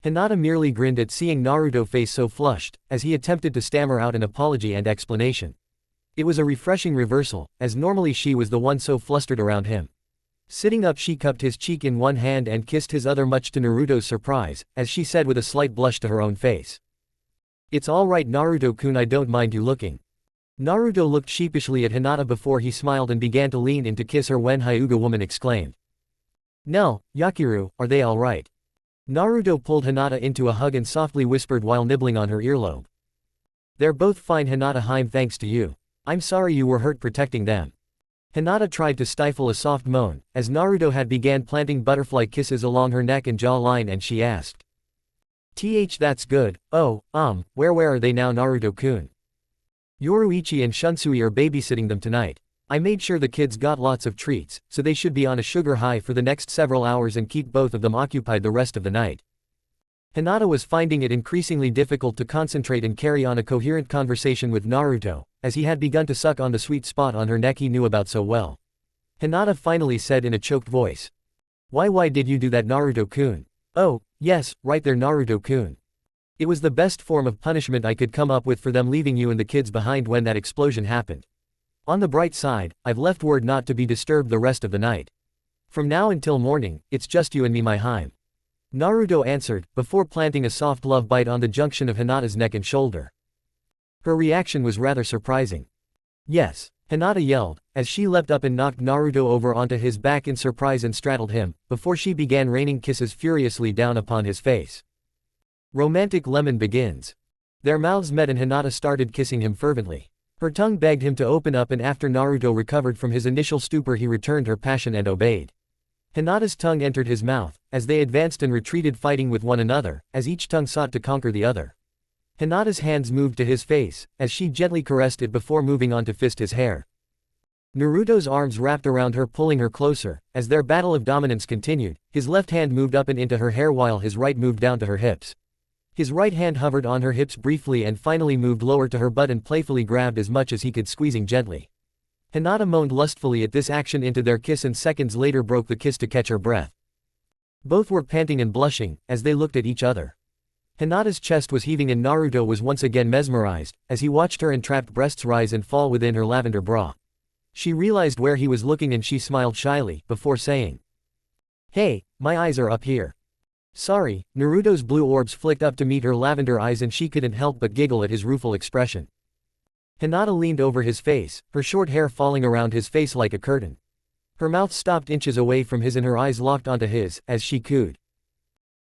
Hinata merely grinned at seeing Naruto's face so flushed, as he attempted to stammer out an apology and explanation. It was a refreshing reversal, as normally she was the one so flustered around him. Sitting up, she cupped his cheek in one hand and kissed his other, much to Naruto's surprise, as she said with a slight blush to her own face. It's alright Naruto-kun, I don't mind you looking. Naruto looked sheepishly at Hinata before he smiled and began to lean in to kiss her when Hyuga woman exclaimed. Nel, Yakiru, are they alright? Naruto pulled Hinata into a hug and softly whispered while nibbling on her earlobe. They're both fine Hinata, thanks to you. I'm sorry you were hurt protecting them. Hinata tried to stifle a soft moan, as Naruto had began planting butterfly kisses along her neck and jawline, and she asked. That's good. Oh, where are they now Naruto-kun? Yoruichi and Shunsui are babysitting them tonight. I made sure the kids got lots of treats, so they should be on a sugar high for the next several hours and keep both of them occupied the rest of the night. Hinata was finding it increasingly difficult to concentrate and carry on a coherent conversation with Naruto, as he had begun to suck on the sweet spot on her neck he knew about so well. Hinata finally said in a choked voice. Why did you do that, Naruto-kun? Oh, yes, right there, Naruto-kun. It was the best form of punishment I could come up with for them leaving you and the kids behind when that explosion happened. On the bright side, I've left word not to be disturbed the rest of the night. From now until morning, it's just you and me, my Hime. Naruto answered, before planting a soft love bite on the junction of Hinata's neck and shoulder. Her reaction was rather surprising. Yes, Hinata yelled, as she leapt up and knocked Naruto over onto his back in surprise and straddled him, before she began raining kisses furiously down upon his face. Romantic lemon begins. Their mouths met and Hinata started kissing him fervently. Her tongue begged him to open up, and after Naruto recovered from his initial stupor he returned her passion and obeyed. Hinata's tongue entered his mouth, as they advanced and retreated fighting with one another, as each tongue sought to conquer the other. Hinata's hands moved to his face, as she gently caressed it before moving on to fist his hair. Naruto's arms wrapped around her, pulling her closer. As their battle of dominance continued, his left hand moved up and into her hair while his right moved down to her hips. His right hand hovered on her hips briefly and finally moved lower to her butt and playfully grabbed as much as he could, squeezing gently. Hinata moaned lustfully at this action into their kiss and seconds later broke the kiss to catch her breath. Both were panting and blushing, as they looked at each other. Hinata's chest was heaving and Naruto was once again mesmerized, as he watched her entrapped breasts rise and fall within her lavender bra. She realized where he was looking and she smiled shyly, before saying, "Hey, my eyes are up here." Sorry, Naruto's blue orbs flicked up to meet her lavender eyes and she couldn't help but giggle at his rueful expression. Hinata leaned over his face, her short hair falling around his face like a curtain. Her mouth stopped inches away from his and her eyes locked onto his, as she cooed.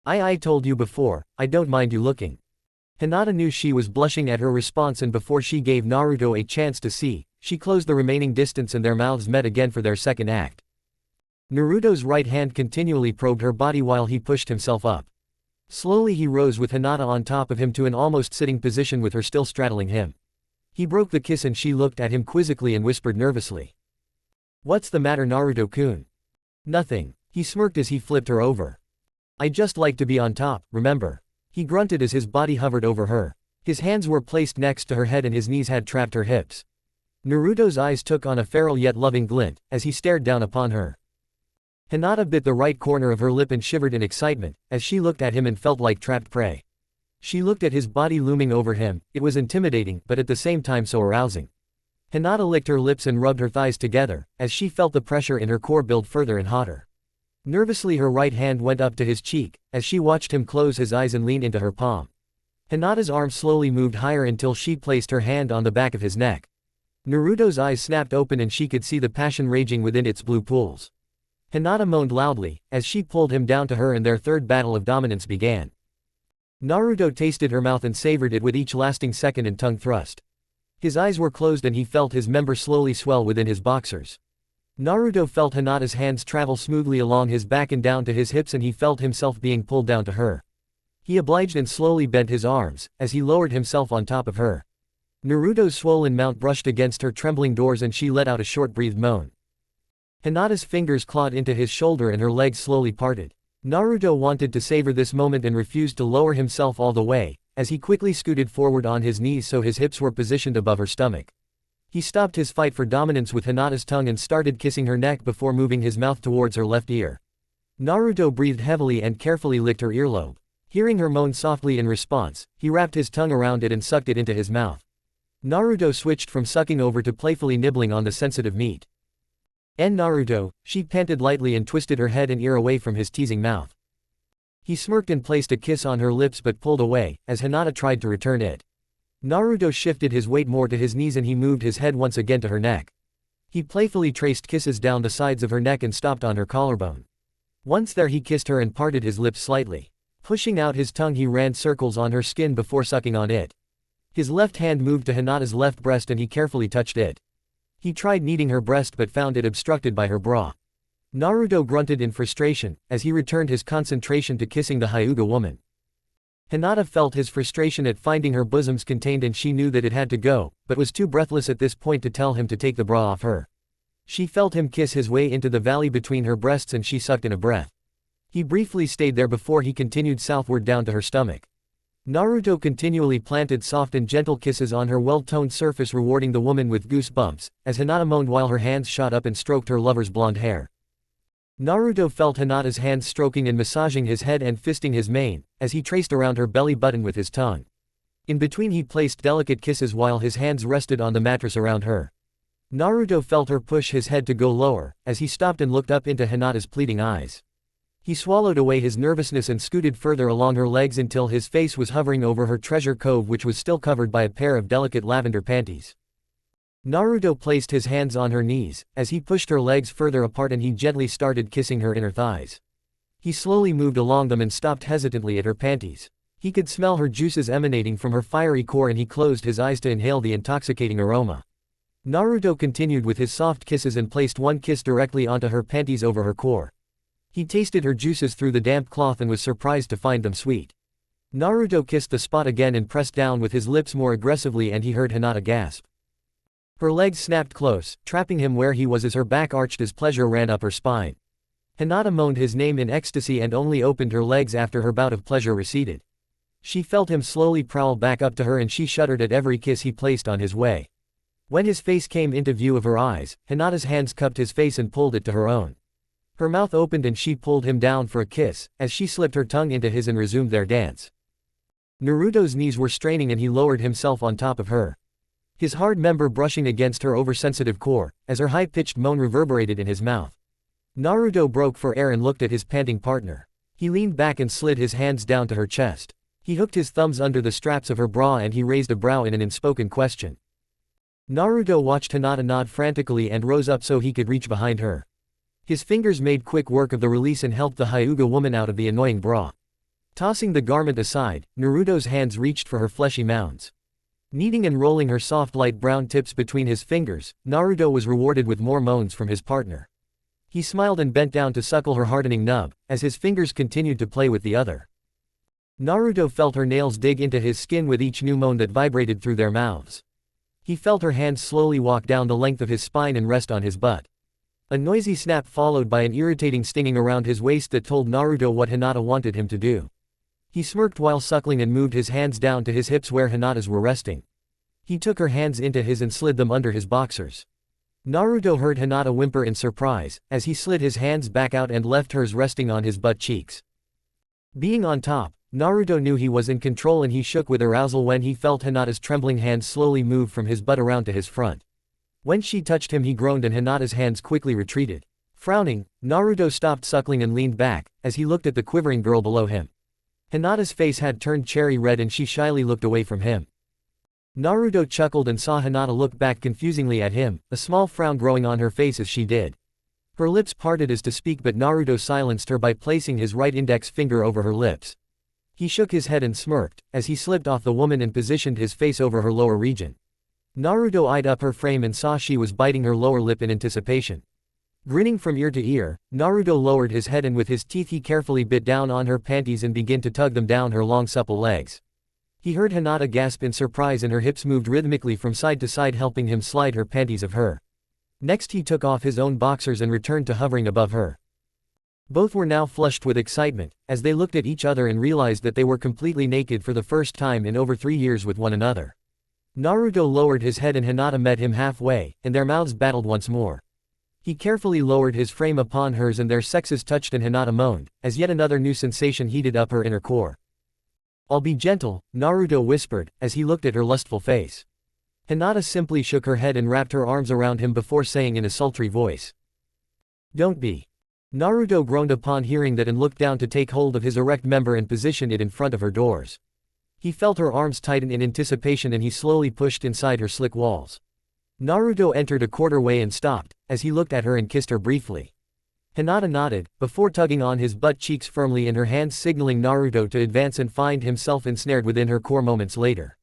I told you before, I don't mind you looking." Hinata knew she was blushing at her response, and before she gave Naruto a chance to see, she closed the remaining distance and their mouths met again for their second act. Naruto's right hand continually probed her body while he pushed himself up. Slowly he rose with Hinata on top of him to an almost sitting position with her still straddling him. He broke the kiss and she looked at him quizzically and whispered nervously. "What's the matter, Naruto-kun?" "Nothing." He smirked as he flipped her over. "I just like to be on top, remember?" He grunted as his body hovered over her. His hands were placed next to her head and his knees had trapped her hips. Naruto's eyes took on a feral yet loving glint, as he stared down upon her. Hinata bit the right corner of her lip and shivered in excitement, as she looked at him and felt like trapped prey. She looked at his body looming over him. It was intimidating, but at the same time so arousing. Hinata licked her lips and rubbed her thighs together, as she felt the pressure in her core build further and hotter. Nervously her right hand went up to his cheek, as she watched him close his eyes and lean into her palm. Hinata's arm slowly moved higher until she placed her hand on the back of his neck. Naruto's eyes snapped open and she could see the passion raging within its blue pools. Hinata moaned loudly, as she pulled him down to her and their third battle of dominance began. Naruto tasted her mouth and savored it with each lasting second and tongue thrust. His eyes were closed and he felt his member slowly swell within his boxers. Naruto felt Hinata's hands travel smoothly along his back and down to his hips and he felt himself being pulled down to her. He obliged and slowly bent his arms, as he lowered himself on top of her. Naruto's swollen mount brushed against her trembling doors and she let out a short-breathed moan. Hinata's fingers clawed into his shoulder and her legs slowly parted. Naruto wanted to savor this moment and refused to lower himself all the way, as he quickly scooted forward on his knees so his hips were positioned above her stomach. He stopped his fight for dominance with Hinata's tongue and started kissing her neck before moving his mouth towards her left ear. Naruto breathed heavily and carefully licked her earlobe. Hearing her moan softly in response, he wrapped his tongue around it and sucked it into his mouth. Naruto switched from sucking over to playfully nibbling on the sensitive meat. Naruto," she panted lightly and twisted her head and ear away from his teasing mouth. He smirked and placed a kiss on her lips but pulled away, as Hinata tried to return it. Naruto shifted his weight more to his knees and he moved his head once again to her neck. He playfully traced kisses down the sides of her neck and stopped on her collarbone. Once there he kissed her and parted his lips slightly. Pushing out his tongue he ran circles on her skin before sucking on it. His left hand moved to Hinata's left breast and he carefully touched it. He tried kneading her breast but found it obstructed by her bra. Naruto grunted in frustration, as he returned his concentration to kissing the Hyuga woman. Hinata felt his frustration at finding her bosoms contained and she knew that it had to go, but was too breathless at this point to tell him to take the bra off her. She felt him kiss his way into the valley between her breasts and she sucked in a breath. He briefly stayed there before he continued southward down to her stomach. Naruto continually planted soft and gentle kisses on her well-toned surface, rewarding the woman with goosebumps, as Hinata moaned while her hands shot up and stroked her lover's blonde hair. Naruto felt Hinata's hands stroking and massaging his head and fisting his mane, as he traced around her belly button with his tongue. In between he placed delicate kisses while his hands rested on the mattress around her. Naruto felt her push his head to go lower, as he stopped and looked up into Hinata's pleading eyes. He swallowed away his nervousness and scooted further along her legs until his face was hovering over her treasure cove, which was still covered by a pair of delicate lavender panties. Naruto placed his hands on her knees, as he pushed her legs further apart, and he gently started kissing her inner thighs. He slowly moved along them and stopped hesitantly at her panties. He could smell her juices emanating from her fiery core, and he closed his eyes to inhale the intoxicating aroma. Naruto continued with his soft kisses and placed one kiss directly onto her panties over her core. He tasted her juices through the damp cloth and was surprised to find them sweet. Naruto kissed the spot again and pressed down with his lips more aggressively, and he heard Hinata gasp. Her legs snapped close, trapping him where he was as her back arched as pleasure ran up her spine. Hinata moaned his name in ecstasy and only opened her legs after her bout of pleasure receded. She felt him slowly prowl back up to her, and she shuddered at every kiss he placed on his way. When his face came into view of her eyes, Hinata's hands cupped his face and pulled it to her own. Her mouth opened and she pulled him down for a kiss, as she slipped her tongue into his and resumed their dance. Naruto's knees were straining and he lowered himself on top of her. His hard member brushing against her oversensitive core, as her high-pitched moan reverberated in his mouth. Naruto broke for air and looked at his panting partner. He leaned back and slid his hands down to her chest. He hooked his thumbs under the straps of her bra and he raised a brow in an unspoken question. Naruto watched Hinata nod frantically and rose up so he could reach behind her. His fingers made quick work of the release and helped the Hyuga woman out of the annoying bra. Tossing the garment aside, Naruto's hands reached for her fleshy mounds. Kneading and rolling her soft light brown tips between his fingers, Naruto was rewarded with more moans from his partner. He smiled and bent down to suckle her hardening nub, as his fingers continued to play with the other. Naruto felt her nails dig into his skin with each new moan that vibrated through their mouths. He felt her hands slowly walk down the length of his spine and rest on his butt. A noisy snap followed by an irritating stinging around his waist that told Naruto what Hinata wanted him to do. He smirked while suckling and moved his hands down to his hips where Hinata's were resting. He took her hands into his and slid them under his boxers. Naruto heard Hinata whimper in surprise, as he slid his hands back out and left hers resting on his butt cheeks. Being on top, Naruto knew he was in control, and he shook with arousal when he felt Hinata's trembling hands slowly move from his butt around to his front. When she touched him he groaned and Hinata's hands quickly retreated. Frowning, Naruto stopped suckling and leaned back, as he looked at the quivering girl below him. Hinata's face had turned cherry red and she shyly looked away from him. Naruto chuckled and saw Hinata look back confusingly at him, a small frown growing on her face as she did. Her lips parted as to speak, but Naruto silenced her by placing his right index finger over her lips. He shook his head and smirked, as he slipped off the woman and positioned his face over her lower region. Naruto eyed up her frame and saw she was biting her lower lip in anticipation. Grinning from ear to ear, Naruto lowered his head and with his teeth he carefully bit down on her panties and began to tug them down her long supple legs. He heard Hinata gasp in surprise and her hips moved rhythmically from side to side, helping him slide her panties of her. Next he took off his own boxers and returned to hovering above her. Both were now flushed with excitement, as they looked at each other and realized that they were completely naked for the first time in over 3 years with one another. Naruto lowered his head and Hinata met him halfway, and their mouths battled once more. He carefully lowered his frame upon hers and their sexes touched and Hinata moaned, as yet another new sensation heated up her inner core. "I'll be gentle," Naruto whispered, as he looked at her lustful face. Hinata simply shook her head and wrapped her arms around him before saying in a sultry voice, "Don't be." Naruto groaned upon hearing that and looked down to take hold of his erect member and position it in front of her doors. He felt her arms tighten in anticipation and he slowly pushed inside her slick walls. Naruto entered a quarter way and stopped, as he looked at her and kissed her briefly. Hinata nodded, before tugging on his butt cheeks firmly in her hands, signaling Naruto to advance and find himself ensnared within her core moments later.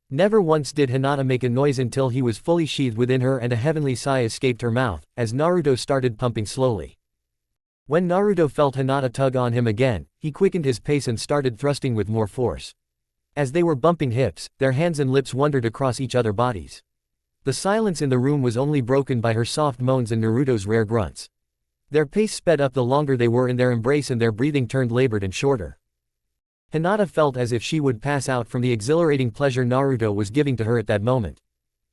Never once did Hinata make a noise until he was fully sheathed within her and a heavenly sigh escaped her mouth, as Naruto started pumping slowly. When Naruto felt Hinata tug on him again, he quickened his pace and started thrusting with more force. As they were bumping hips, their hands and lips wandered across each other's bodies. The silence in the room was only broken by her soft moans and Naruto's rare grunts. Their pace sped up the longer they were in their embrace and their breathing turned labored and shorter. Hinata felt as if she would pass out from the exhilarating pleasure Naruto was giving to her at that moment.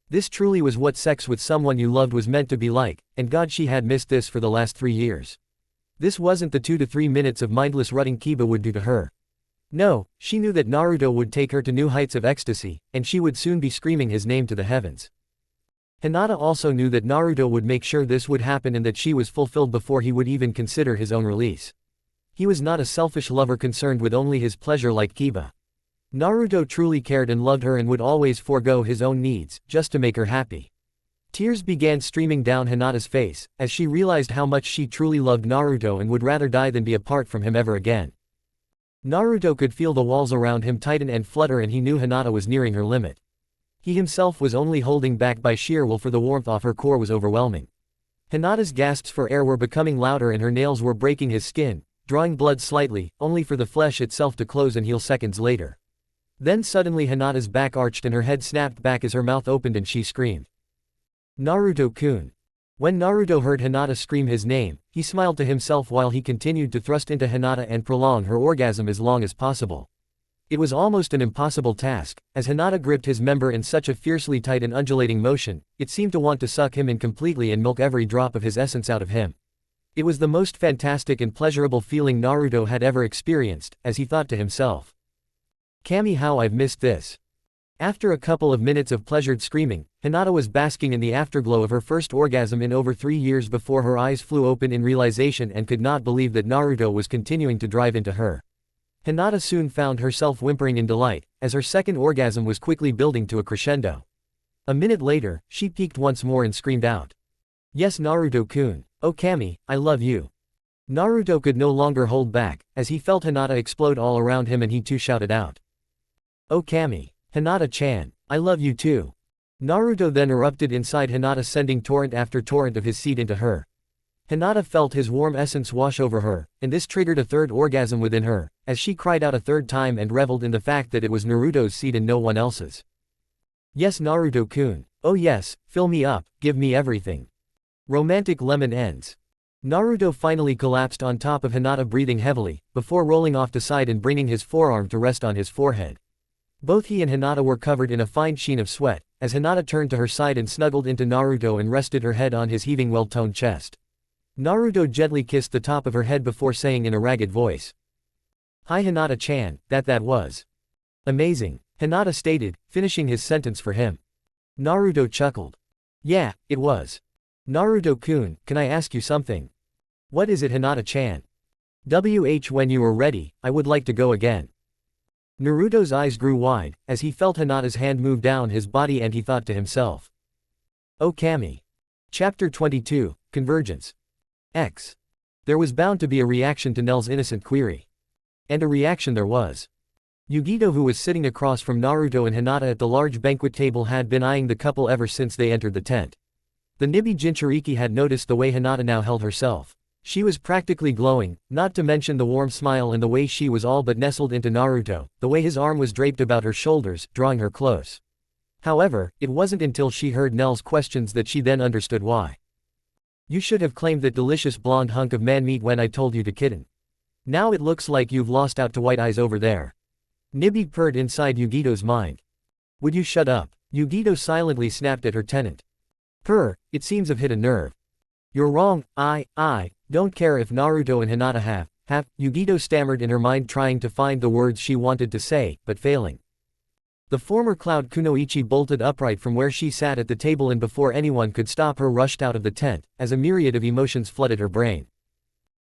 This truly was what sex with someone you loved was meant to be like, and God, she had missed this for the last 3 years. This wasn't the 2 to 3 minutes of mindless rutting Kiba would do to her. No, she knew that Naruto would take her to new heights of ecstasy, and she would soon be screaming his name to the heavens. Hinata also knew that Naruto would make sure this would happen and that she was fulfilled before he would even consider his own release. He was not a selfish lover concerned with only his pleasure like Kiba. Naruto truly cared and loved her and would always forego his own needs, just to make her happy. Tears began streaming down Hinata's face, as she realized how much she truly loved Naruto and would rather die than be apart from him ever again. Naruto could feel the walls around him tighten and flutter, and he knew Hinata was nearing her limit. He himself was only holding back by sheer will, for the warmth off her core was overwhelming. Hinata's gasps for air were becoming louder and her nails were breaking his skin, drawing blood slightly, only for the flesh itself to close and heal seconds later. Then suddenly Hinata's back arched and her head snapped back as her mouth opened and she screamed. Naruto-kun. When Naruto heard Hinata scream his name, he smiled to himself while he continued to thrust into Hinata and prolong her orgasm as long as possible. It was almost an impossible task, as Hinata gripped his member in such a fiercely tight and undulating motion, it seemed to want to suck him in completely and milk every drop of his essence out of him. It was the most fantastic and pleasurable feeling Naruto had ever experienced, as he thought to himself. Kami, how I've missed this. After a couple of minutes of pleasured screaming, Hinata was basking in the afterglow of her first orgasm in over 3 years before her eyes flew open in realization and could not believe that Naruto was continuing to drive into her. Hinata soon found herself whimpering in delight, as her second orgasm was quickly building to a crescendo. A minute later, she peaked once more and screamed out. Yes, Naruto-kun. Oh Kami, I love you. Naruto could no longer hold back, as he felt Hinata explode all around him and he too shouted out. Oh Kami. Hinata-chan, I love you too. Naruto then erupted inside Hinata, sending torrent after torrent of his seed into her. Hinata felt his warm essence wash over her, and this triggered a third orgasm within her, as she cried out a third time and reveled in the fact that it was Naruto's seed and no one else's. Yes, Naruto-kun. Oh yes, fill me up, give me everything. Romantic lemon ends. Naruto finally collapsed on top of Hinata, breathing heavily, before rolling off to side and bringing his forearm to rest on his forehead. Both he and Hinata were covered in a fine sheen of sweat, as Hinata turned to her side and snuggled into Naruto and rested her head on his heaving well-toned chest. Naruto gently kissed the top of her head before saying in a ragged voice. Hi Hinata-chan, that was amazing, Hinata stated, finishing his sentence for him. Naruto chuckled. Yeah, it was. Naruto-kun, can I ask you something? What is it, Hinata-chan? When you are ready, I would like to go again. Naruto's eyes grew wide, as he felt Hinata's hand move down his body and he thought to himself. Oh Kami. Chapter 22, Convergence. X. There was bound to be a reaction to Nell's innocent query. And a reaction there was. Yugito, who was sitting across from Naruto and Hinata at the large banquet table, had been eyeing the couple ever since they entered the tent. The Nibi Jinchuriki had noticed the way Hinata now held herself. She was practically glowing, not to mention the warm smile and the way she was all but nestled into Naruto, the way his arm was draped about her shoulders, drawing her close. However, it wasn't until she heard Nell's questions that she then understood why. You should have claimed that delicious blonde hunk of man-meat when I told you to kitten. Now it looks like you've lost out to white eyes over there. Nibi purred inside Yugito's mind. Would you shut up? Yugito silently snapped at her tenant. Purr, it seems I've hit a nerve. You're wrong, I don't care if Naruto and Hinata have, Yugito stammered in her mind, trying to find the words she wanted to say, but failing. The former Cloud Kunoichi bolted upright from where she sat at the table and before anyone could stop her rushed out of the tent, as a myriad of emotions flooded her brain.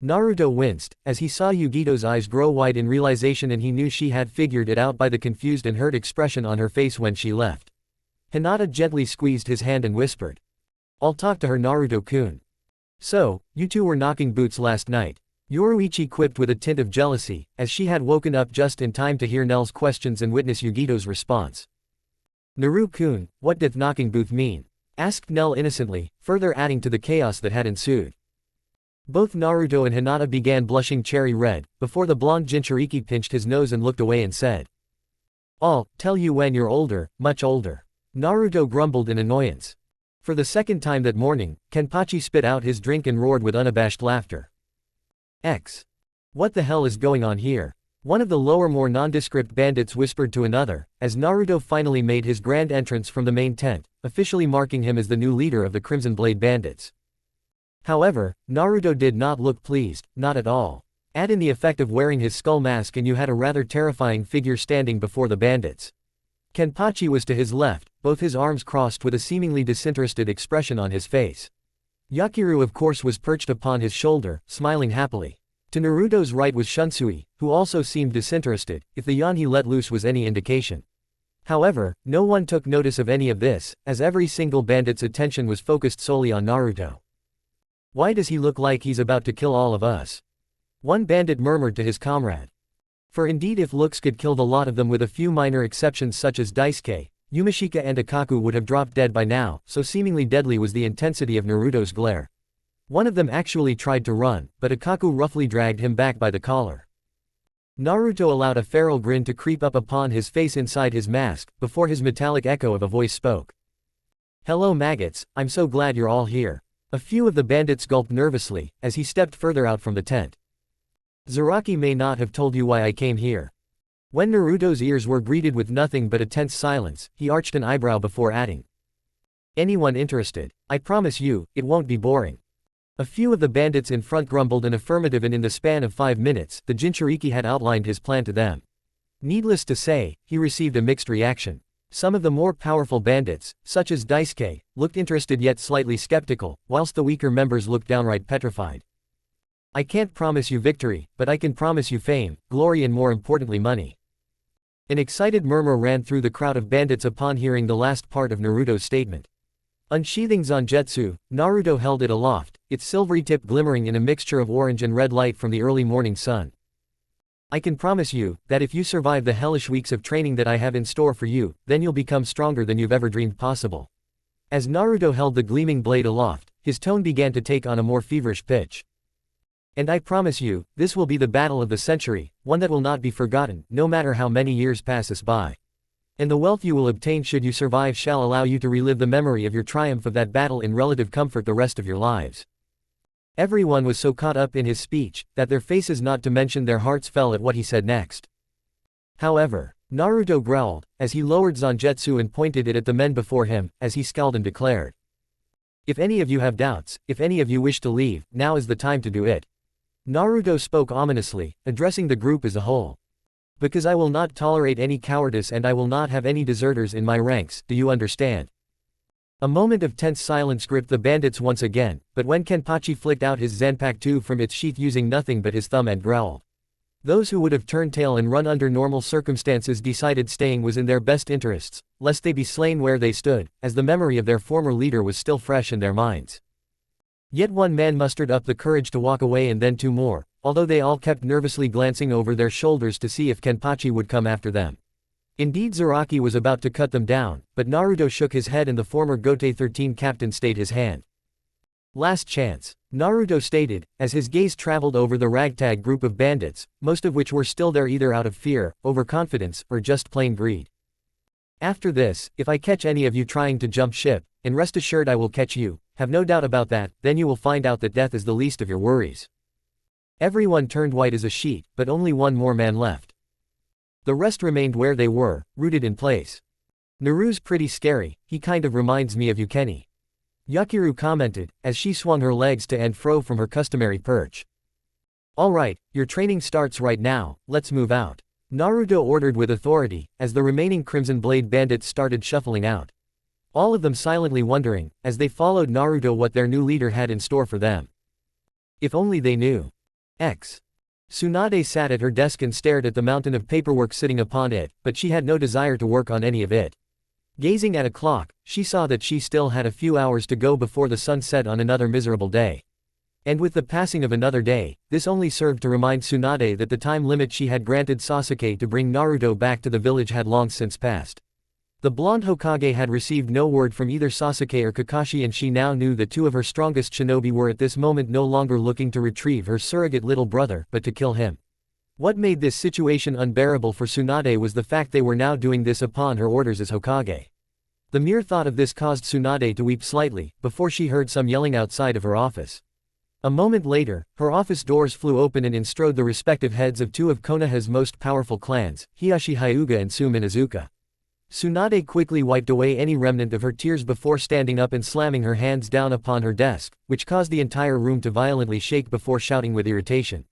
Naruto winced, as he saw Yugito's eyes grow wide in realization, and he knew she had figured it out by the confused and hurt expression on her face when she left. Hinata gently squeezed his hand and whispered. I'll talk to her, Naruto-kun. So, you two were knocking boots last night. Yoruichi quipped with a tint of jealousy, as she had woken up just in time to hear Nell's questions and witness Yugito's response. Naru-kun, what doth knocking booth mean? Asked Nell innocently, further adding to the chaos that had ensued. Both Naruto and Hinata began blushing cherry red, before the blonde Jinchuriki pinched his nose and looked away and said. I'll tell you when you're older, much older. Naruto grumbled in annoyance. For the second time that morning, Kenpachi spit out his drink and roared with unabashed laughter. What the hell is going on here? One of the lower more nondescript bandits whispered to another, as Naruto finally made his grand entrance from the main tent, officially marking him as the new leader of the Crimson Blade Bandits. However, Naruto did not look pleased, not at all. Add in the effect of wearing his skull mask and you had a rather terrifying figure standing before the bandits. Kenpachi was to his left, both his arms crossed with a seemingly disinterested expression on his face. Yakiru of course was perched upon his shoulder, smiling happily. To Naruto's right was Shunsui, who also seemed disinterested, if the yawn he let loose was any indication. However, no one took notice of any of this, as every single bandit's attention was focused solely on Naruto. Why does he look like he's about to kill all of us? One bandit murmured to his comrade. For indeed if looks could kill the lot of them with a few minor exceptions such as Daisuke, Yumashika and Akaku would have dropped dead by now, so seemingly deadly was the intensity of Naruto's glare. One of them actually tried to run, but Akaku roughly dragged him back by the collar. Naruto allowed a feral grin to creep up upon his face inside his mask, before his metallic echo of a voice spoke. "Hello maggots, I'm so glad you're all here." A few of the bandits gulped nervously, as he stepped further out from the tent. "Zaraki may not have told you why I came here." When Naruto's ears were greeted with nothing but a tense silence, he arched an eyebrow before adding. "Anyone interested? I promise you, it won't be boring." A few of the bandits in front grumbled an affirmative, and in the span of 5 minutes, the Jinchuriki had outlined his plan to them. Needless to say, he received a mixed reaction. Some of the more powerful bandits, such as Daisuke, looked interested yet slightly skeptical, whilst the weaker members looked downright petrified. "I can't promise you victory, but I can promise you fame, glory and more importantly money." An excited murmur ran through the crowd of bandits upon hearing the last part of Naruto's statement. Unsheathing Zangetsu, Naruto held it aloft, its silvery tip glimmering in a mixture of orange and red light from the early morning sun. "I can promise you, that if you survive the hellish weeks of training that I have in store for you, then you'll become stronger than you've ever dreamed possible." As Naruto held the gleaming blade aloft, his tone began to take on a more feverish pitch. "And I promise you, this will be the battle of the century, one that will not be forgotten, no matter how many years passes by. And the wealth you will obtain should you survive shall allow you to relive the memory of your triumph of that battle in relative comfort the rest of your lives." Everyone was so caught up in his speech, that their faces, not to mention their hearts, fell at what he said next. However, Naruto growled, as he lowered Zangetsu and pointed it at the men before him, as he scowled and declared. "If any of you have doubts, if any of you wish to leave, now is the time to do it." Naruto spoke ominously, addressing the group as a whole. "Because I will not tolerate any cowardice and I will not have any deserters in my ranks, do you understand?" A moment of tense silence gripped the bandits once again, but when Kenpachi flicked out his Zanpakuto from its sheath using nothing but his thumb and growled. Those who would have turned tail and run under normal circumstances decided staying was in their best interests, lest they be slain where they stood, as the memory of their former leader was still fresh in their minds. Yet one man mustered up the courage to walk away, and then 2 more, although they all kept nervously glancing over their shoulders to see if Kenpachi would come after them. Indeed, Zaraki was about to cut them down, but Naruto shook his head and the former Gote 13 captain stayed his hand. "Last chance," Naruto stated, as his gaze traveled over the ragtag group of bandits, most of which were still there either out of fear, overconfidence, or just plain greed. "After this, if I catch any of you trying to jump ship, and rest assured I will catch you, have no doubt about that, then you will find out that death is the least of your worries." Everyone turned white as a sheet, but only one more man left. The rest remained where they were, rooted in place. "Naru's pretty scary, he kind of reminds me of Yukeni," Yakiru commented, as she swung her legs to and fro from her customary perch. "Alright, your training starts right now, let's move out," Naruto ordered with authority, as the remaining Crimson Blade bandits started shuffling out. All of them silently wondering, as they followed Naruto, what their new leader had in store for them. If only they knew. Tsunade sat at her desk and stared at the mountain of paperwork sitting upon it, but she had no desire to work on any of it. Gazing at a clock, she saw that she still had a few hours to go before the sun set on another miserable day. And with the passing of another day, this only served to remind Tsunade that the time limit she had granted Sasuke to bring Naruto back to the village had long since passed. The blonde Hokage had received no word from either Sasuke or Kakashi, and she now knew that 2 of her strongest shinobi were at this moment no longer looking to retrieve her surrogate little brother, but to kill him. What made this situation unbearable for Tsunade was the fact they were now doing this upon her orders as Hokage. The mere thought of this caused Tsunade to weep slightly, before she heard some yelling outside of her office. A moment later, her office doors flew open and in strode the respective heads of two of Konoha's most powerful clans, Hiashi Hyuga and Tsume Inuzuka. Tsunade quickly wiped away any remnant of her tears before standing up and slamming her hands down upon her desk, which caused the entire room to violently shake before shouting with irritation.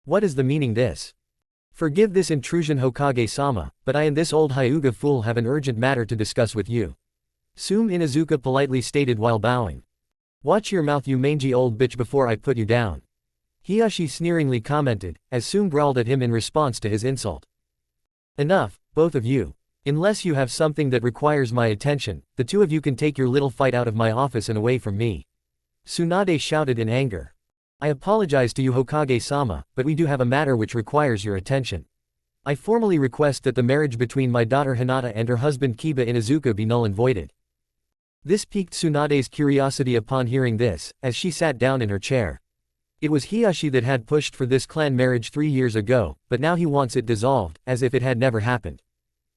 What is the meaning this? Forgive this intrusion, Hokage-sama, but I and this old Hyuga fool have an urgent matter to discuss with you. Tsume Inuzuka politely stated while bowing. Watch your mouth, you mangy old bitch, before I put you down. Hiashi sneeringly commented, as Tsume growled at him in response to his insult. Enough, both of you. Unless you have something that requires my attention, the two of you can take your little fight out of my office and away from me. Tsunade shouted in anger. I apologize to you, Hokage-sama, but we do have a matter which requires your attention. I formally request that the marriage between my daughter Hinata and her husband Kiba Inuzuka be null and voided. This piqued Tsunade's curiosity upon hearing this, as she sat down in her chair. It was Hiashi that had pushed for this clan marriage 3 years ago, but now he wants it dissolved, as if it had never happened.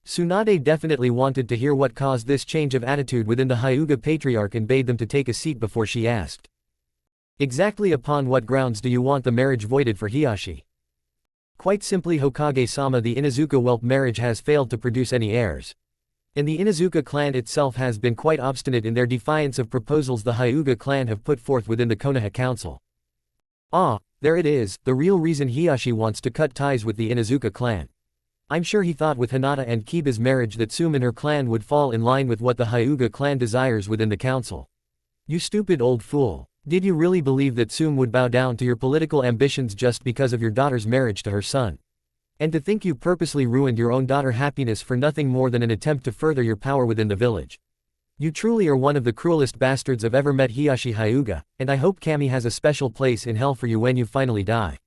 Tsunade definitely wanted to hear what caused this change of attitude within the Hyuga patriarch and bade them to take a seat before she asked. Exactly upon what grounds do you want the marriage voided for, Hiashi? Quite simply, Hokage-sama, the Inuzuka whelp marriage has failed to produce any heirs. And the Inuzuka clan itself has been quite obstinate in their defiance of proposals the Hyuga clan have put forth within the Konoha Council. Ah, there it is, the real reason Hiashi wants to cut ties with the Inuzuka clan. I'm sure he thought with Hinata and Kiba's marriage that Tsume and her clan would fall in line with what the Hyuga clan desires within the council. You stupid old fool. Did you really believe that Tsume would bow down to your political ambitions just because of your daughter's marriage to her son? And to think you purposely ruined your own daughter's happiness for nothing more than an attempt to further your power within the village. You truly are one of the cruelest bastards I've ever met, Hiashi Hyuga, and I hope Kami has a special place in hell for you when you finally die.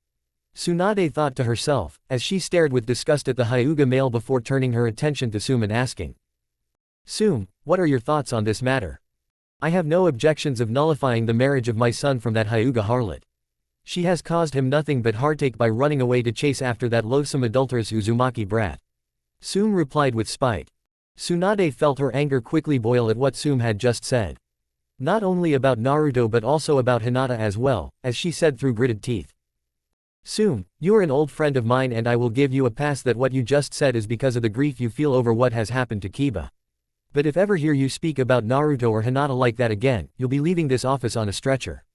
Tsunade thought to herself, as she stared with disgust at the Hyuga male before turning her attention to Tsume and asking. Tsume, what are your thoughts on this matter? I have no objections of nullifying the marriage of my son from that Hyuga harlot. She has caused him nothing but heartache by running away to chase after that loathsome adulterous Uzumaki brat. Tsume replied with spite. Tsunade felt her anger quickly boil at what Tsume had just said. Not only about Naruto but also about Hinata as well, as she said through gritted teeth. Tsume, you are an old friend of mine and I will give you a pass that what you just said is because of the grief you feel over what has happened to Kiba. But if ever hear you speak about Naruto or Hinata like that again, you'll be leaving this office on a stretcher.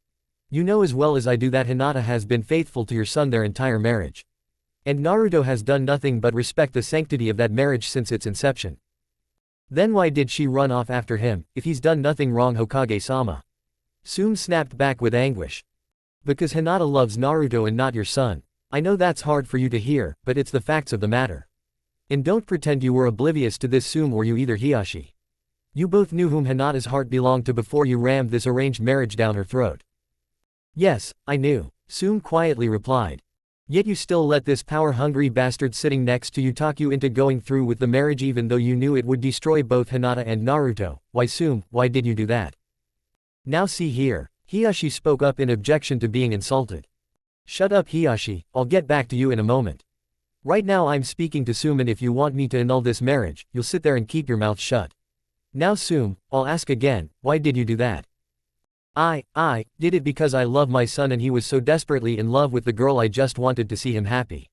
You know as well as I do that Hinata has been faithful to your son their entire marriage. And Naruto has done nothing but respect the sanctity of that marriage since its inception. Then why did she run off after him, if he's done nothing wrong, Hokage-sama? Tsume snapped back with anguish. Because Hinata loves Naruto and not your son. I know that's hard for you to hear, but it's the facts of the matter. And don't pretend you were oblivious to this, Tsume, or you either, Hiashi. You both knew whom Hinata's heart belonged to before you rammed this arranged marriage down her throat. Yes, I knew, Tsume quietly replied. Yet you still let this power-hungry bastard sitting next to you talk you into going through with the marriage even though you knew it would destroy both Hinata and Naruto. Why, Tsume, why did you do that? Now see here. Hiashi spoke up in objection to being insulted. Shut up, Hiashi, I'll get back to you in a moment. Right now I'm speaking to Tsume, and if you want me to annul this marriage, you'll sit there and keep your mouth shut. Now Tsume, I'll ask again, why did you do that? I did it because I love my son and he was so desperately in love with the girl I just wanted to see him happy.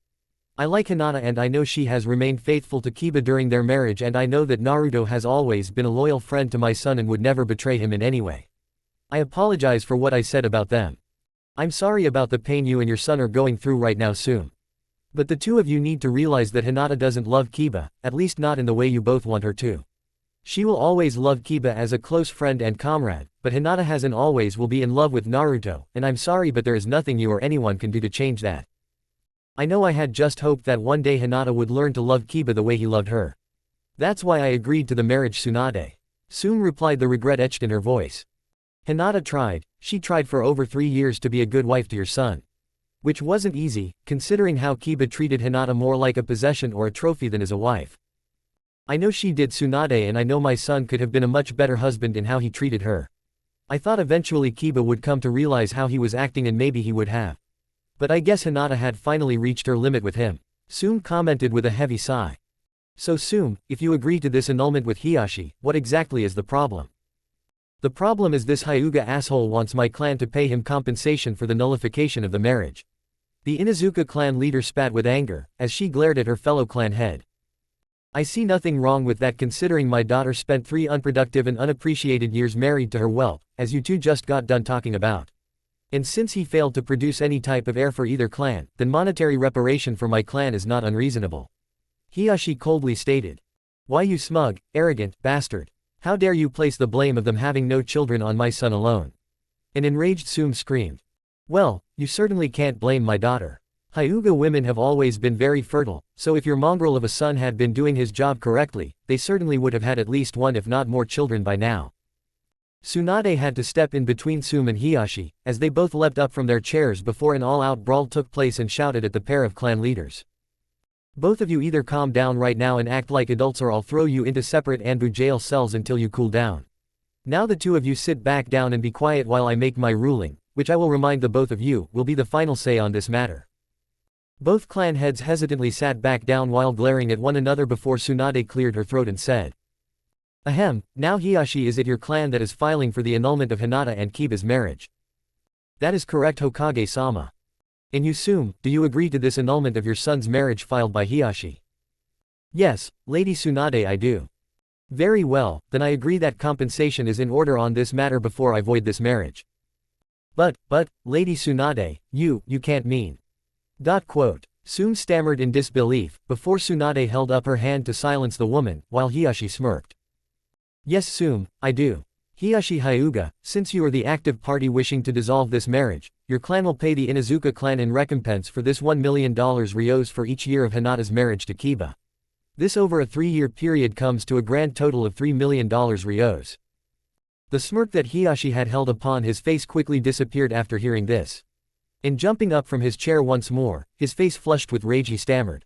I like Hinata and I know she has remained faithful to Kiba during their marriage, and I know that Naruto has always been a loyal friend to my son and would never betray him in any way. I apologize for what I said about them. I'm sorry about the pain you and your son are going through right now, Tsume. But the two of you need to realize that Hinata doesn't love Kiba, at least not in the way you both want her to. She will always love Kiba as a close friend and comrade, but Hinata has and always will be in love with Naruto, and I'm sorry but there is nothing you or anyone can do to change that. I know I had just hoped that one day Hinata would learn to love Kiba the way he loved her. That's why I agreed to the marriage, Tsunade. Tsume replied, the regret etched in her voice. Hinata tried, she tried for over 3 years to be a good wife to your son. Which wasn't easy, considering how Kiba treated Hinata more like a possession or a trophy than as a wife. I know she did, Tsunade, and I know my son could have been a much better husband in how he treated her. I thought eventually Kiba would come to realize how he was acting and maybe he would have. But I guess Hinata had finally reached her limit with him. Tsume commented with a heavy sigh. So Sume, if you agree to this annulment with Hiyashi, what exactly is the problem? The problem is this Hyuga asshole wants my clan to pay him compensation for the nullification of the marriage. The Inuzuka clan leader spat with anger, as she glared at her fellow clan head. I see nothing wrong with that considering my daughter spent 3 unproductive and unappreciated years married to her whelp, as you two just got done talking about. And since he failed to produce any type of heir for either clan, then monetary reparation for my clan is not unreasonable. Hiyashi coldly stated. Why you smug, arrogant, bastard? How dare you place the blame of them having no children on my son alone? An enraged Sume screamed. Well, you certainly can't blame my daughter. Hyuga women have always been very fertile, so if your mongrel of a son had been doing his job correctly, they certainly would have had at least 1 if not more children by now. Tsunade had to step in between Sume and Hiyashi, as they both leapt up from their chairs before an all-out brawl took place and shouted at the pair of clan leaders. Both of you either calm down right now and act like adults or I'll throw you into separate Anbu jail cells until you cool down. Now the 2 of you sit back down and be quiet while I make my ruling, which I will remind the both of you, will be the final say on this matter. Both clan heads hesitantly sat back down while glaring at one another before Tsunade cleared her throat and said. Ahem, now Hiyashi, is it your clan that is filing for the annulment of Hinata and Kiba's marriage? That is correct, Hokage-sama. And you, Sume, do you agree to this annulment of your son's marriage filed by Hiyashi? Yes, Lady Tsunade, I do. Very well, then I agree that compensation is in order on this matter before I void this marriage. But, Lady Tsunade, you can't mean. Sume stammered in disbelief, before Tsunade held up her hand to silence the woman, while Hiyashi smirked. Yes Sume, I do. Hiyashi Hyuga, since you are the active party wishing to dissolve this marriage, your clan will pay the Inuzuka clan in recompense for this $1 million ryos for each year of Hinata's marriage to Kiba. This over a 3-year period comes to a grand total of $3 million ryos. The smirk that Hiyashi had held upon his face quickly disappeared after hearing this. And jumping up from his chair once more, his face flushed with rage, he stammered.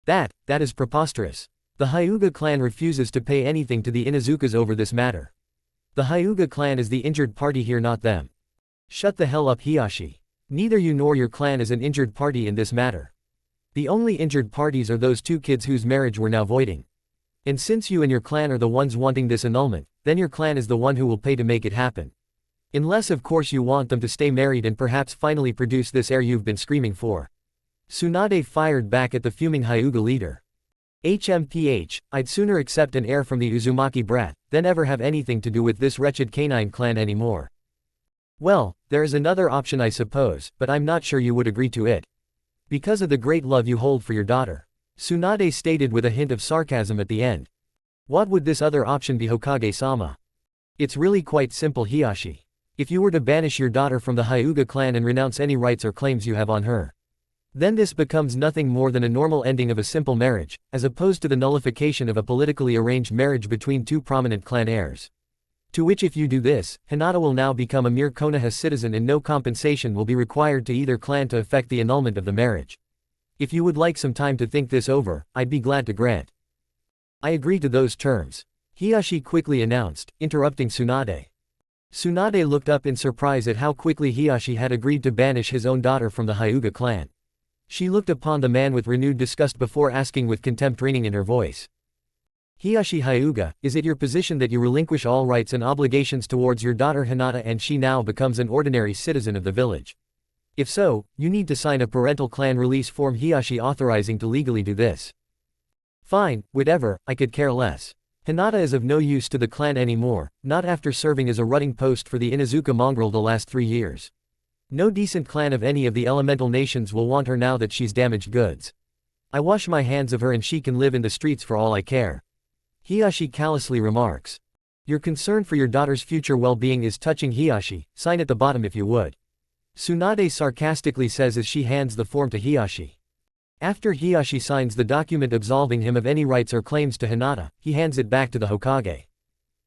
That is preposterous. The Hyuga clan refuses to pay anything to the Inuzukas over this matter. The Hyuga clan is the injured party here, not them. Shut the hell up, Hiyashi. Neither you nor your clan is an injured party in this matter. The only injured parties are those 2 kids whose marriage we're now voiding. And since you and your clan are the ones wanting this annulment, then your clan is the one who will pay to make it happen. Unless of course you want them to stay married and perhaps finally produce this heir you've been screaming for. Tsunade fired back at the fuming Hyuga leader. I'd sooner accept an heir from the Uzumaki brat, than ever have anything to do with this wretched canine clan anymore. Well, there is another option I suppose, but I'm not sure you would agree to it. Because of the great love you hold for your daughter. Tsunade stated with a hint of sarcasm at the end. What would this other option be, Hokage-sama? It's really quite simple, Hiyashi. If you were to banish your daughter from the Hyuga clan and renounce any rights or claims you have on her, then this becomes nothing more than a normal ending of a simple marriage, as opposed to the nullification of a politically arranged marriage between 2 prominent clan heirs. To which if you do this, Hinata will now become a mere Konoha citizen and no compensation will be required to either clan to effect the annulment of the marriage. If you would like some time to think this over, I'd be glad to grant. I agree to those terms. Hiyashi quickly announced, interrupting Tsunade. Tsunade looked up in surprise at how quickly Hiyashi had agreed to banish his own daughter from the Hyuga clan. She looked upon the man with renewed disgust before asking with contempt ringing in her voice. Hiyashi Hyuga, is it your position that you relinquish all rights and obligations towards your daughter Hinata and she now becomes an ordinary citizen of the village? If so, you need to sign a parental clan release form Hiyashi authorizing to legally do this. Fine, whatever, I could care less. Hinata is of no use to the clan anymore, not after serving as a rutting post for the Inuzuka mongrel the last 3 years. No decent clan of any of the elemental nations will want her now that she's damaged goods. I wash my hands of her and she can live in the streets for all I care. Hiyashi callously remarks. Your concern for your daughter's future well-being is touching, Hiyashi, sign at the bottom if you would. Tsunade sarcastically says as she hands the form to Hiyashi. After Hiyashi signs the document absolving him of any rights or claims to Hinata, he hands it back to the Hokage.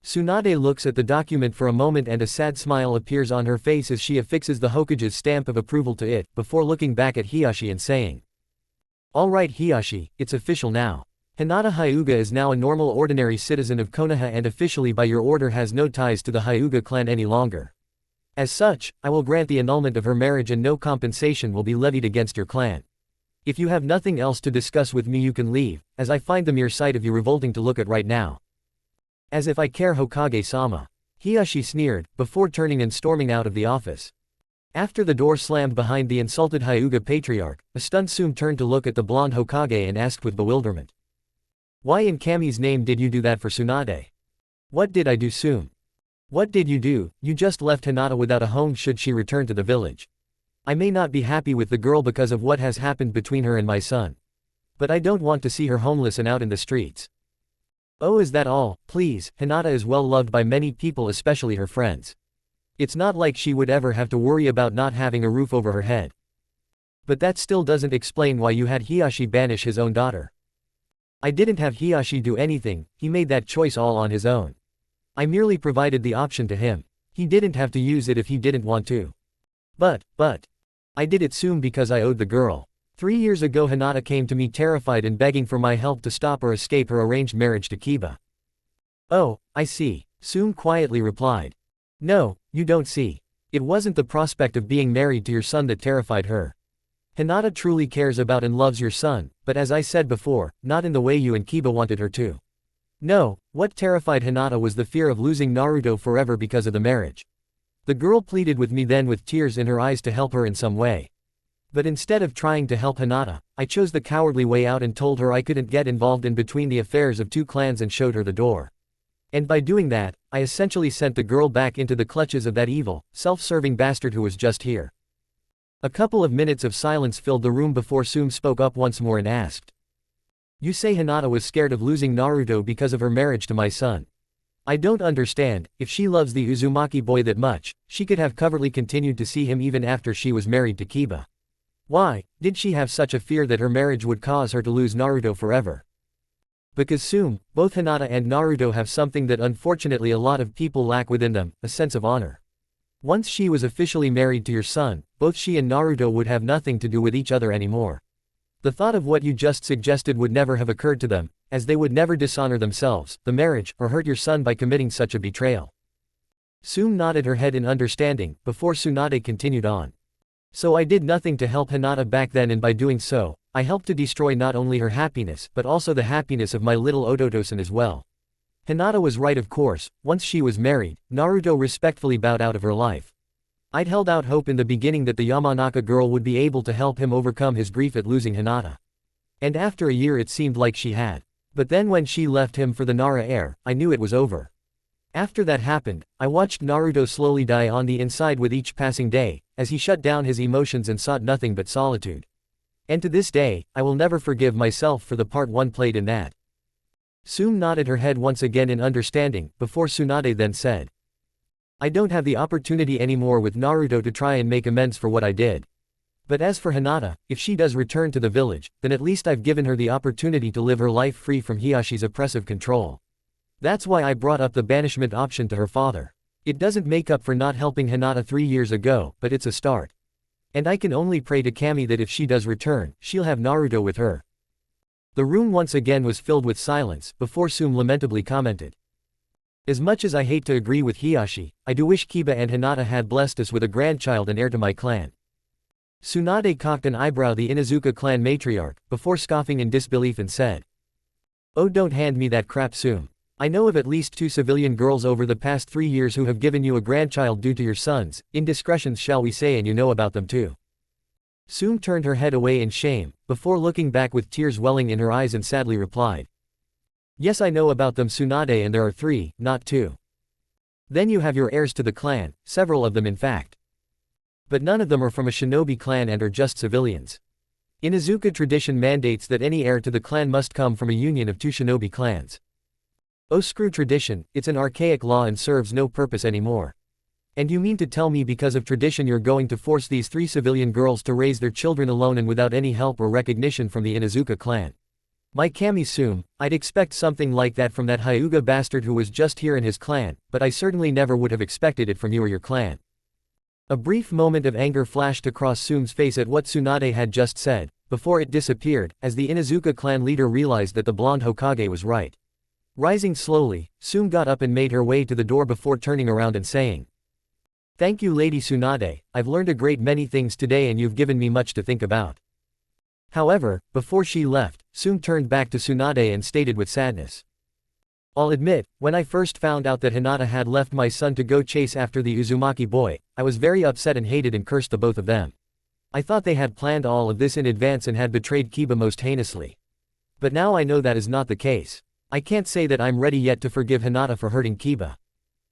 Tsunade looks at the document for a moment and a sad smile appears on her face as she affixes the Hokage's stamp of approval to it, before looking back at Hiyashi and saying. Alright Hiyashi, it's official now. Hinata Hyuga is now a normal ordinary citizen of Konoha and officially by your order has no ties to the Hyuga clan any longer. As such, I will grant the annulment of her marriage and no compensation will be levied against your clan. If you have nothing else to discuss with me you can leave, as I find the mere sight of you revolting to look at right now. As if I care, Hokage-sama. Hiashi sneered, before turning and storming out of the office. After the door slammed behind the insulted Hyuga patriarch, a stunned Sume turned to look at the blonde Hokage and asked with bewilderment. Why in Kami's name did you do that for Tsunade? What did I do, Sume? What did you do? You just left Hinata without a home should she return to the village. I may not be happy with the girl because of what has happened between her and my son. But I don't want to see her homeless and out in the streets. Oh, is that all? Please, Hinata is well loved by many people, especially her friends. It's not like she would ever have to worry about not having a roof over her head. But that still doesn't explain why you had Hiashi banish his own daughter. I didn't have Hiashi do anything, he made that choice all on his own. I merely provided the option to him. He didn't have to use it if he didn't want to. But, I did it soon because I owed the girl. 3 years ago Hinata came to me terrified and begging for my help to stop or escape her arranged marriage to Kiba. Oh, I see, Sume quietly replied. No, you don't see. It wasn't the prospect of being married to your son that terrified her. Hinata truly cares about and loves your son, but as I said before, not in the way you and Kiba wanted her to. No, what terrified Hinata was the fear of losing Naruto forever because of the marriage. The girl pleaded with me then with tears in her eyes to help her in some way. But instead of trying to help Hinata, I chose the cowardly way out and told her I couldn't get involved in between the affairs of two clans and showed her the door. And by doing that, I essentially sent the girl back into the clutches of that evil, self-serving bastard who was just here. A couple of minutes of silence filled the room before Sume spoke up once more and asked. You say Hinata was scared of losing Naruto because of her marriage to my son. I don't understand, if she loves the Uzumaki boy that much, she could have covertly continued to see him even after she was married to Kiba. Why, did she have such a fear that her marriage would cause her to lose Naruto forever? Because Sume, both Hinata and Naruto have something that unfortunately a lot of people lack within them, a sense of honor. Once she was officially married to your son, both she and Naruto would have nothing to do with each other anymore. The thought of what you just suggested would never have occurred to them, as they would never dishonor themselves, the marriage, or hurt your son by committing such a betrayal. Sume nodded her head in understanding, before Tsunade continued on. So I did nothing to help Hinata back then, and by doing so, I helped to destroy not only her happiness but also the happiness of my little Odoto-san as well. Hinata was right, of course. Once she was married, Naruto respectfully bowed out of her life. I'd held out hope in the beginning that the Yamanaka girl would be able to help him overcome his grief at losing Hinata. And after a year it seemed like she had. But then when she left him for the Nara heir, I knew it was over. After that happened, I watched Naruto slowly die on the inside with each passing day, as he shut down his emotions and sought nothing but solitude. And to this day, I will never forgive myself for the part one played in that. Sume nodded her head once again in understanding, before Tsunade then said. I don't have the opportunity anymore with Naruto to try and make amends for what I did. But as for Hinata, if she does return to the village, then at least I've given her the opportunity to live her life free from Hiyashi's oppressive control. That's why I brought up the banishment option to her father. It doesn't make up for not helping Hinata 3 years ago, but it's a start. And I can only pray to Kami that if she does return, she'll have Naruto with her. The room once again was filled with silence, before Sume lamentably commented. As much as I hate to agree with Hiyashi, I do wish Kiba and Hinata had blessed us with a grandchild and heir to my clan. Tsunade cocked an eyebrow, the Inuzuka clan matriarch, before scoffing in disbelief and said. Oh, don't hand me that crap, Sume. I know of at least 2 civilian girls over the past 3 years who have given you a grandchild due to your sons, indiscretions shall we say, and you know about them too. Sume turned her head away in shame, before looking back with tears welling in her eyes and sadly replied. Yes, I know about them, Tsunade, and there are 3, not 2. Then you have your heirs to the clan, several of them in fact. But none of them are from a shinobi clan and are just civilians. Inuzuka tradition mandates that any heir to the clan must come from a union of 2 shinobi clans. Oh, screw tradition, it's an archaic law and serves no purpose anymore. And you mean to tell me because of tradition you're going to force these 3 civilian girls to raise their children alone and without any help or recognition from the Inuzuka clan? My Kami Sume, I'd expect something like that from that Hyuga bastard who was just here in his clan, but I certainly never would have expected it from you or your clan. A brief moment of anger flashed across Sume's face at what Tsunade had just said, before it disappeared, as the Inuzuka clan leader realized that the blonde Hokage was right. Rising slowly, Sume got up and made her way to the door before turning around and saying. Thank you, Lady Tsunade, I've learned a great many things today and you've given me much to think about. However, before she left, Tsunade turned back to Tsunade and stated with sadness. I'll admit, when I first found out that Hinata had left my son to go chase after the Uzumaki boy, I was very upset and hated and cursed the both of them. I thought they had planned all of this in advance and had betrayed Kiba most heinously. But now I know that is not the case. I can't say that I'm ready yet to forgive Hinata for hurting Kiba.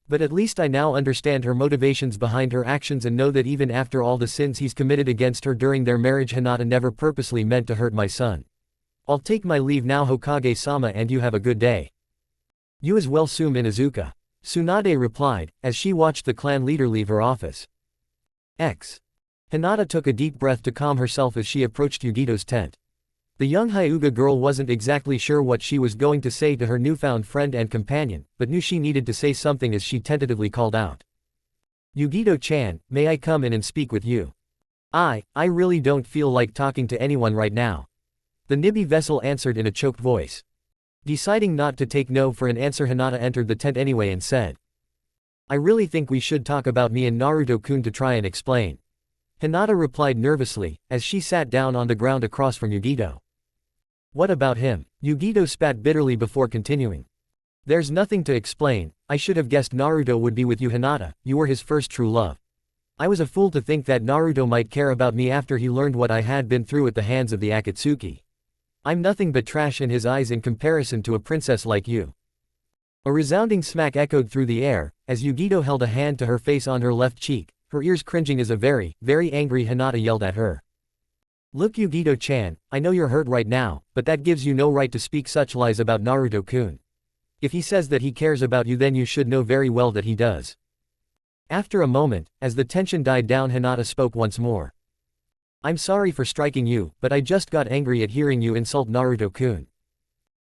But at least I now understand her motivations behind her actions and know that even after all the sins he's committed against her during their marriage, Hinata never purposely meant to hurt my son. I'll take my leave now, Hokage-sama, and you have a good day. You as well, Sume Inuzuka. Tsunade replied, as she watched the clan leader leave her office. Hinata took a deep breath to calm herself as she approached Yugito's tent. The young Hyuga girl wasn't exactly sure what she was going to say to her newfound friend and companion, but knew she needed to say something as she tentatively called out. Yugito-chan, may I come in and speak with you? I really don't feel like talking to anyone right now. The Nibi vessel answered in a choked voice. Deciding not to take no for an answer, Hinata entered the tent anyway and said. I really think we should talk about me and Naruto-kun to try and explain. Hinata replied nervously, as she sat down on the ground across from Yugito. What about him? Yugito spat bitterly before continuing. There's nothing to explain. I should have guessed Naruto would be with you, Hinata. You were his first true love. I was a fool to think that Naruto might care about me after he learned what I had been through at the hands of the Akatsuki. I'm nothing but trash in his eyes in comparison to a princess like you. A resounding smack echoed through the air, as Yugito held a hand to her face on her left cheek, her ears cringing as a very, very angry Hinata yelled at her. Look, Yugito-chan, I know you're hurt right now, but that gives you no right to speak such lies about Naruto-kun. If he says that he cares about you, then you should know very well that he does. After a moment, as the tension died down, Hinata spoke once more. I'm sorry for striking you, but I just got angry at hearing you insult Naruto-kun.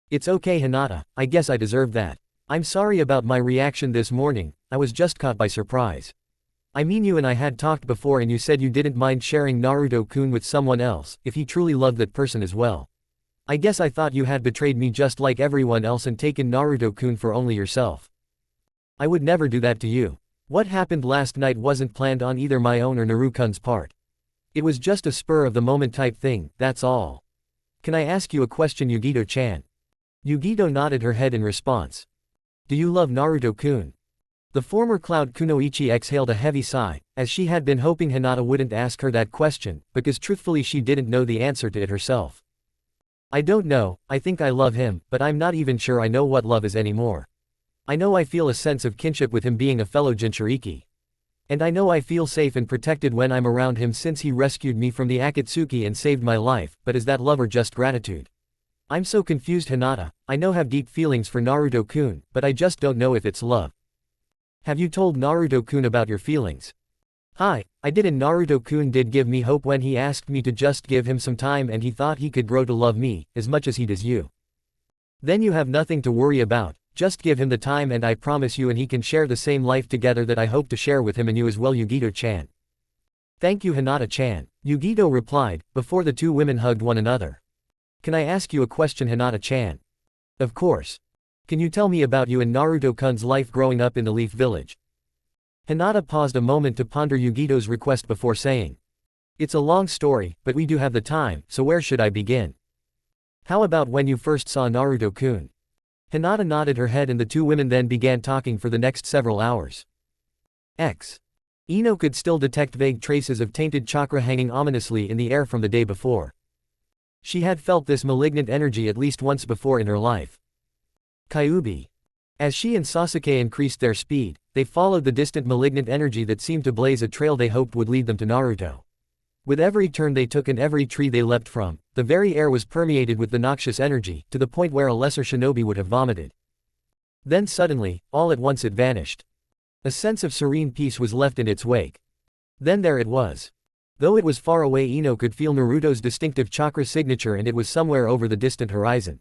It's okay, Hinata, I guess I deserved that. I'm sorry about my reaction this morning, I was just caught by surprise. I mean, you and I had talked before and you said you didn't mind sharing Naruto-kun with someone else, if he truly loved that person as well. I guess I thought you had betrayed me just like everyone else and taken Naruto-kun for only yourself. I would never do that to you. What happened last night wasn't planned on either my own or Naruto-kun's part. It was just a spur of the moment type thing, that's all. Can I ask you a question, Yugito-chan? Yugito nodded her head in response. Do you love Naruto-kun? The former Cloud Kunoichi exhaled a heavy sigh, as she had been hoping Hinata wouldn't ask her that question, because truthfully she didn't know the answer to it herself. I don't know, I think I love him, but I'm not even sure I know what love is anymore. I know I feel a sense of kinship with him being a fellow Jinchuriki. And I know I feel safe and protected when I'm around him since he rescued me from the Akatsuki and saved my life, but is that love or just gratitude? I'm so confused, Hinata. I know I have deep feelings for Naruto-kun, but I just don't know if it's love. Have you told Naruto-kun about your feelings? Hi, I did, and Naruto-kun did give me hope when he asked me to just give him some time and he thought he could grow to love me, as much as he does you. Then you have nothing to worry about, just give him the time and I promise you and he can share the same life together that I hope to share with him and you as well, Yugito-chan. Thank you, Hinata-chan, Yugito replied, before the two women hugged one another. Can I ask you a question, Hinata-chan? Of course. Can you tell me about you and Naruto-kun's life growing up in the Leaf Village? Hinata paused a moment to ponder Yugito's request before saying. It's a long story, but we do have the time, so where should I begin? How about when you first saw Naruto-kun? Hinata nodded her head and the two women then began talking for the next several hours. Ino could still detect vague traces of tainted chakra hanging ominously in the air from the day before. She had felt this malignant energy at least once before in her life. Kyuubi. As she and Sasuke increased their speed, they followed the distant malignant energy that seemed to blaze a trail they hoped would lead them to Naruto. With every turn they took and every tree they leapt from, the very air was permeated with the noxious energy, to the point where a lesser shinobi would have vomited. Then suddenly, all at once it vanished. A sense of serene peace was left in its wake. Then there it was. Though it was far away, Ino could feel Naruto's distinctive chakra signature and it was somewhere over the distant horizon.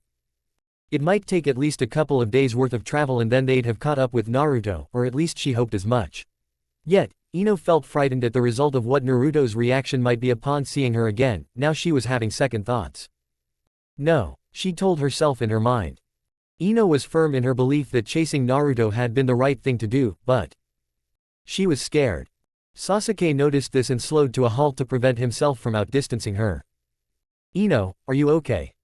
It might take at least a couple of days' worth of travel and then they'd have caught up with Naruto, or at least she hoped as much. Yet, Ino felt frightened at the result of what Naruto's reaction might be upon seeing her again. Now she was having second thoughts. No, she told herself in her mind. Ino was firm in her belief that chasing Naruto had been the right thing to do, but she was scared. Sasuke noticed this and slowed to a halt to prevent himself from outdistancing her. Ino, are you okay?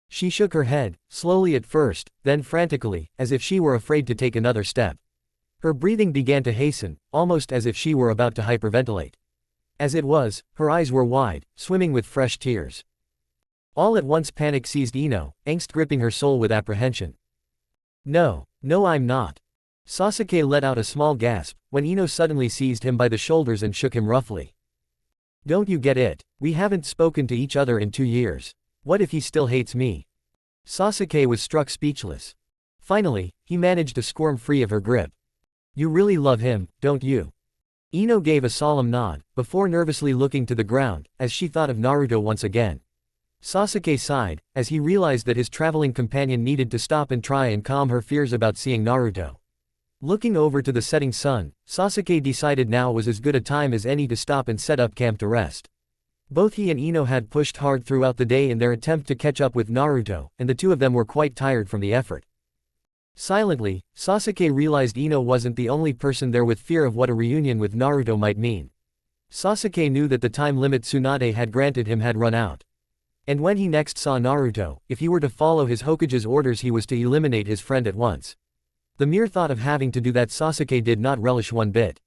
She shook her head, slowly at first, then frantically, as if she were afraid to take another step. Her breathing began to hasten, almost as if she were about to hyperventilate. As it was, her eyes were wide, swimming with fresh tears. All at once panic seized Ino, angst gripping her soul with apprehension. No, no, I'm not. Sasuke let out a small gasp, when Ino suddenly seized him by the shoulders and shook him roughly. Don't you get it? We haven't spoken to each other in 2 years. What if he still hates me? Sasuke was struck speechless. Finally, he managed to squirm free of her grip. You really love him, don't you? Ino gave a solemn nod, before nervously looking to the ground, as she thought of Naruto once again. Sasuke sighed, as he realized that his traveling companion needed to stop and try and calm her fears about seeing Naruto. Looking over to the setting sun, Sasuke decided now was as good a time as any to stop and set up camp to rest. Both he and Ino had pushed hard throughout the day in their attempt to catch up with Naruto, and the two of them were quite tired from the effort. Silently, Sasuke realized Ino wasn't the only person there with fear of what a reunion with Naruto might mean. Sasuke knew that the time limit Tsunade had granted him had run out. And when he next saw Naruto, if he were to follow his Hokage's orders, he was to eliminate his friend at once. The mere thought of having to do that Sasuke did not relish one bit.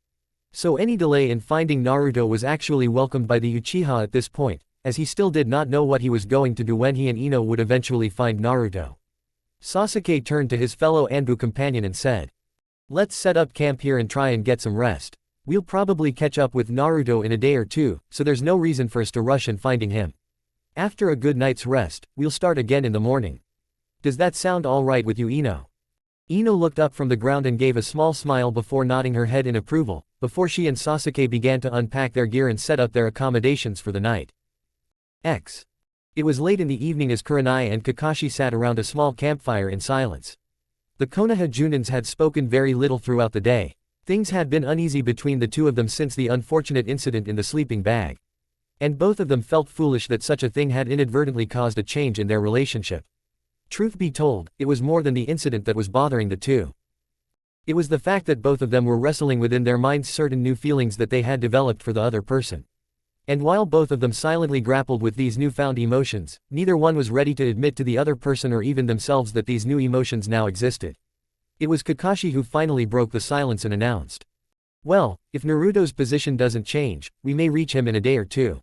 So any delay in finding Naruto was actually welcomed by the Uchiha at this point, as he still did not know what he was going to do when he and Ino would eventually find Naruto. Sasuke turned to his fellow Anbu companion and said, "Let's set up camp here and try and get some rest. We'll probably catch up with Naruto in a day or two, so there's no reason for us to rush in finding him. After a good night's rest, we'll start again in the morning. Does that sound alright with you, Ino?" Ino looked up from the ground and gave a small smile before nodding her head in approval, before she and Sasuke began to unpack their gear and set up their accommodations for the night. It was late in the evening as Kurenai and Kakashi sat around a small campfire in silence. The Konoha Junins had spoken very little throughout the day. Things had been uneasy between the two of them since the unfortunate incident in the sleeping bag. And both of them felt foolish that such a thing had inadvertently caused a change in their relationship. Truth be told, it was more than the incident that was bothering the two. It was the fact that both of them were wrestling within their minds certain new feelings that they had developed for the other person. And while both of them silently grappled with these newfound emotions, neither one was ready to admit to the other person or even themselves that these new emotions now existed. It was Kakashi who finally broke the silence and announced, "Well, if Naruto's position doesn't change, we may reach him in a day or two.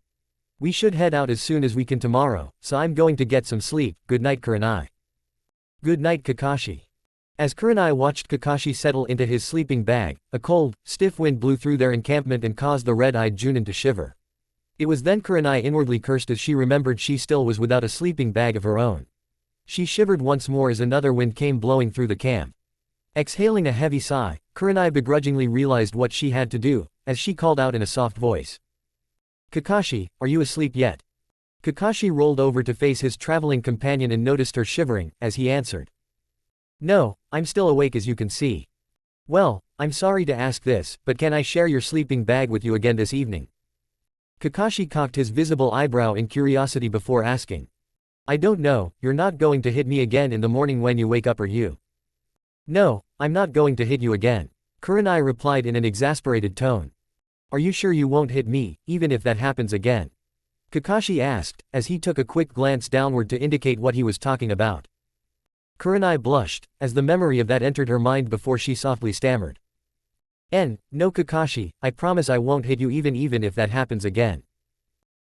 We should head out as soon as we can tomorrow, so I'm going to get some sleep. Good night, Kurenai." "Good night, Kakashi." As Kurenai watched Kakashi settle into his sleeping bag, a cold, stiff wind blew through their encampment and caused the red-eyed Junin to shiver. It was then Kurenai inwardly cursed as she remembered she still was without a sleeping bag of her own. She shivered once more as another wind came blowing through the camp. Exhaling a heavy sigh, Kurenai begrudgingly realized what she had to do, as she called out in a soft voice. "Kakashi, are you asleep yet?" Kakashi rolled over to face his traveling companion and noticed her shivering, as he answered. "No, I'm still awake as you can see." "Well, I'm sorry to ask this, but can I share your sleeping bag with you again this evening?" Kakashi cocked his visible eyebrow in curiosity before asking. "I don't know, you're not going to hit me again in the morning when you wake up, are you?" "No, I'm not going to hit you again," Kurenai replied in an exasperated tone. "Are you sure you won't hit me, even if that happens again?" Kakashi asked, as he took a quick glance downward to indicate what he was talking about. Kurenai blushed, as the memory of that entered her mind before she softly stammered. No Kakashi, I promise I won't hit you even if that happens again."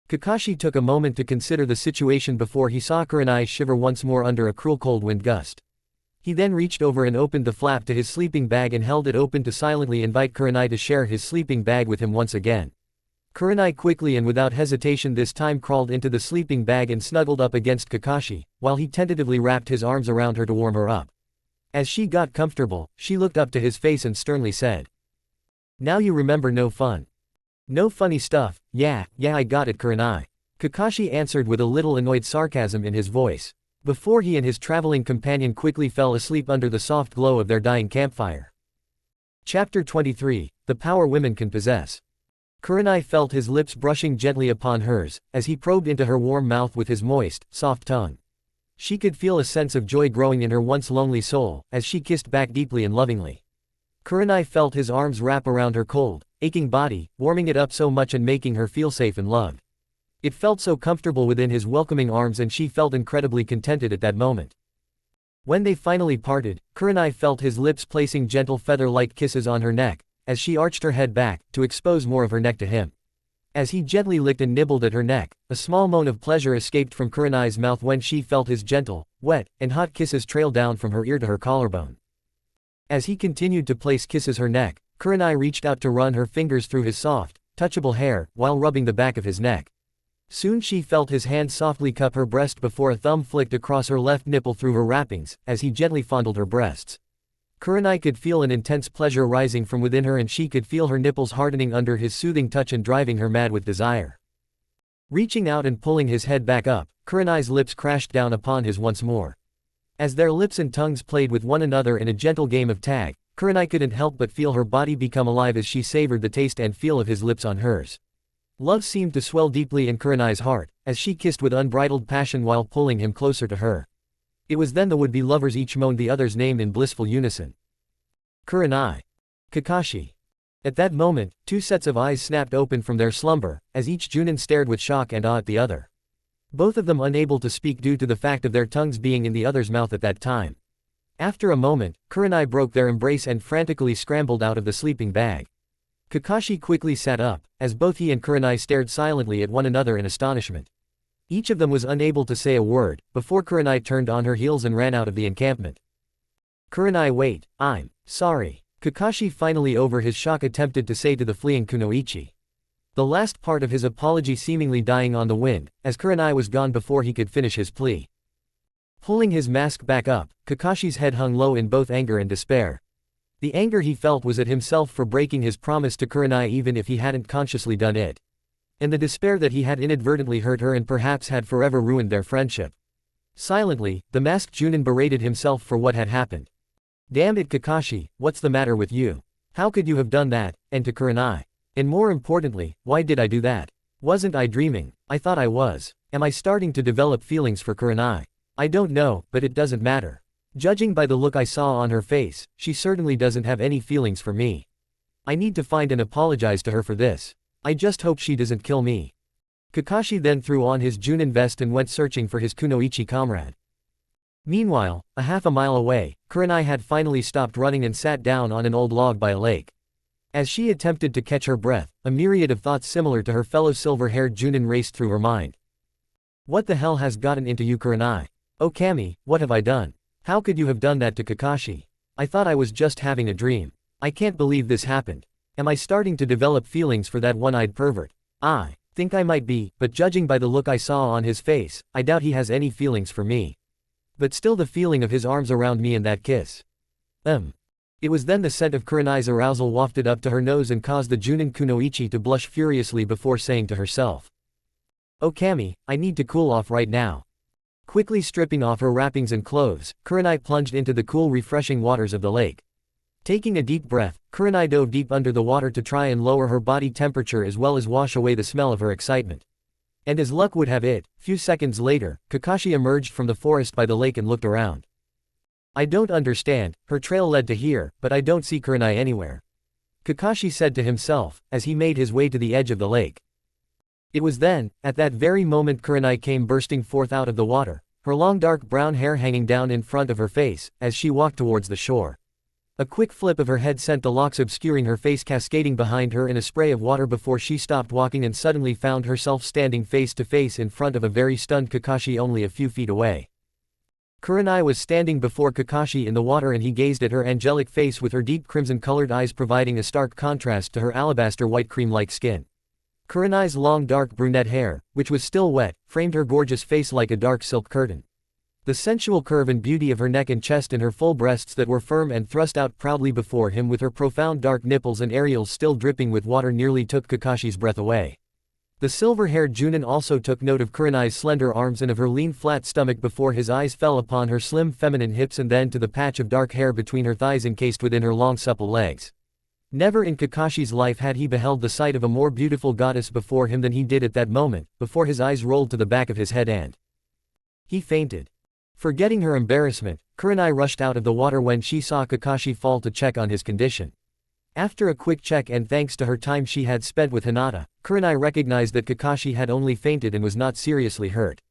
Kakashi took a moment to consider the situation before he saw Kurenai shiver once more under a cruel cold wind gust. He then reached over and opened the flap to his sleeping bag and held it open to silently invite Kurenai to share his sleeping bag with him once again. Kurenai quickly and without hesitation this time crawled into the sleeping bag and snuggled up against Kakashi, while he tentatively wrapped his arms around her to warm her up. As she got comfortable, she looked up to his face and sternly said, "Now you remember no fun. No funny stuff, yeah, I got it, Kurenai." Kakashi answered with a little annoyed sarcasm in his voice, before he and his traveling companion quickly fell asleep under the soft glow of their dying campfire. Chapter 23, The Power Women Can Possess. Kurenai felt his lips brushing gently upon hers, as he probed into her warm mouth with his moist, soft tongue. She could feel a sense of joy growing in her once lonely soul, as she kissed back deeply and lovingly. Kurenai felt his arms wrap around her cold, aching body, warming it up so much and making her feel safe and loved. It felt so comfortable within his welcoming arms and she felt incredibly contented at that moment. When they finally parted, Kurenai felt his lips placing gentle feather-like kisses on her neck, as she arched her head back, to expose more of her neck to him. As he gently licked and nibbled at her neck, a small moan of pleasure escaped from Kurenai's mouth when she felt his gentle, wet, and hot kisses trail down from her ear to her collarbone. As he continued to place kisses her neck, Kurenai reached out to run her fingers through his soft, touchable hair, while rubbing the back of his neck. Soon she felt his hand softly cup her breast before a thumb flicked across her left nipple through her wrappings, as he gently fondled her breasts. Kurenai could feel an intense pleasure rising from within her and she could feel her nipples hardening under his soothing touch and driving her mad with desire. Reaching out and pulling his head back up, Kurenai's lips crashed down upon his once more. As their lips and tongues played with one another in a gentle game of tag, Kurenai couldn't help but feel her body become alive as she savored the taste and feel of his lips on hers. Love seemed to swell deeply in Kurenai's heart, as she kissed with unbridled passion while pulling him closer to her. It was then the would-be lovers each moaned the other's name in blissful unison. Kurenai. Kakashi. At that moment, two sets of eyes snapped open from their slumber, as each Junin stared with shock and awe at the other. Both of them unable to speak due to the fact of their tongues being in the other's mouth at that time. After a moment, Kurenai broke their embrace and frantically scrambled out of the sleeping bag. Kakashi quickly sat up, as both he and Kurenai stared silently at one another in astonishment. Each of them was unable to say a word, before Kurenai turned on her heels and ran out of the encampment. Kurenai, wait, I'm sorry. Kakashi finally over his shock attempted to say to the fleeing Kunoichi. The last part of his apology seemingly dying on the wind, as Kurenai was gone before he could finish his plea. Pulling his mask back up, Kakashi's head hung low in both anger and despair. The anger he felt was at himself for breaking his promise to Kurenai even if he hadn't consciously done it. And the despair that he had inadvertently hurt her and perhaps had forever ruined their friendship. Silently, the masked Junin berated himself for what had happened. Damn it Kakashi, what's the matter with you? How could you have done that, and to Kurenai? And more importantly, why did I do that? Wasn't I dreaming? I thought I was. Am I starting to develop feelings for Kurenai? I don't know, but it doesn't matter. Judging by the look I saw on her face, she certainly doesn't have any feelings for me. I need to find and apologize to her for this. I just hope she doesn't kill me. Kakashi then threw on his Junin vest and went searching for his Kunoichi comrade. Meanwhile, a half a mile away, Kurenai had finally stopped running and sat down on an old log by a lake. As she attempted to catch her breath, a myriad of thoughts similar to her fellow silver-haired Junin raced through her mind. What the hell has gotten into you Kurenai? Oh Kami, what have I done? How could you have done that to Kakashi? I thought I was just having a dream. I can't believe this happened. Am I starting to develop feelings for that one-eyed pervert? I think I might be, but judging by the look I saw on his face, I doubt he has any feelings for me. But still the feeling of his arms around me and that kiss. It was then the scent of Kurenai's arousal wafted up to her nose and caused the Junin Kunoichi to blush furiously before saying to herself. Oh Kami, I need to cool off right now. Quickly stripping off her wrappings and clothes, Kurenai plunged into the cool refreshing waters of the lake. Taking a deep breath, Kurenai dove deep under the water to try and lower her body temperature as well as wash away the smell of her excitement. And as luck would have it, few seconds later, Kakashi emerged from the forest by the lake and looked around. I don't understand, her trail led to here, but I don't see Kurenai anywhere. Kakashi said to himself, as he made his way to the edge of the lake. It was then, at that very moment Kurenai came bursting forth out of the water, her long dark brown hair hanging down in front of her face, as she walked towards the shore. A quick flip of her head sent the locks obscuring her face cascading behind her in a spray of water before she stopped walking and suddenly found herself standing face to face in front of a very stunned Kakashi only a few feet away. Kurenai was standing before Kakashi in the water and he gazed at her angelic face with her deep crimson-colored eyes providing a stark contrast to her alabaster white cream-like skin. Kurenai's long dark brunette hair, which was still wet, framed her gorgeous face like a dark silk curtain. The sensual curve and beauty of her neck and chest and her full breasts that were firm and thrust out proudly before him with her profound dark nipples and areoles still dripping with water nearly took Kakashi's breath away. The silver-haired Junin also took note of Kurenai's slender arms and of her lean flat stomach before his eyes fell upon her slim feminine hips and then to the patch of dark hair between her thighs encased within her long supple legs. Never in Kakashi's life had he beheld the sight of a more beautiful goddess before him than he did at that moment, before his eyes rolled to the back of his head and he fainted. Forgetting her embarrassment, Kurenai rushed out of the water when she saw Kakashi fall to check on his condition. After a quick check and thanks to her time she had spent with Hinata, Kurenai recognized that Kakashi had only fainted and was not seriously hurt.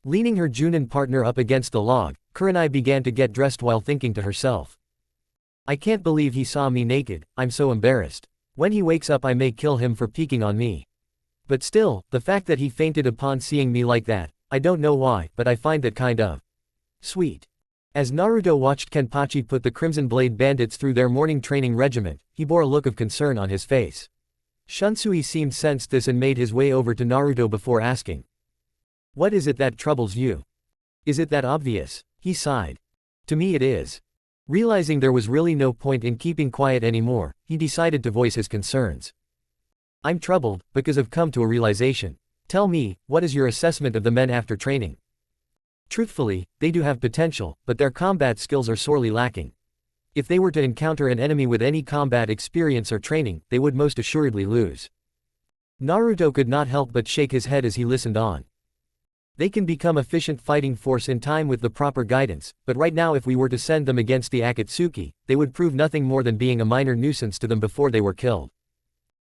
Leaning her Junin partner up against the log, Kurenai began to get dressed while thinking to herself. I can't believe he saw me naked, I'm so embarrassed. When he wakes up I may kill him for peeking on me. But still, the fact that he fainted upon seeing me like that, I don't know why, but I find that kind of sweet. As Naruto watched Kenpachi put the Crimson Blade bandits through their morning training regiment, he bore a look of concern on his face. Shunsui seemed sensed this and made his way over to Naruto before asking. What is it that troubles you? Is it that obvious? He sighed. To me it is. Realizing there was really no point in keeping quiet anymore, he decided to voice his concerns. I'm troubled, because I've come to a realization. Tell me, what is your assessment of the men after training? Truthfully, they do have potential, but their combat skills are sorely lacking. If they were to encounter an enemy with any combat experience or training, they would most assuredly lose. Naruto could not help but shake his head as he listened on. They can become efficient fighting force in time with the proper guidance, but right now if we were to send them against the Akatsuki, they would prove nothing more than being a minor nuisance to them before they were killed.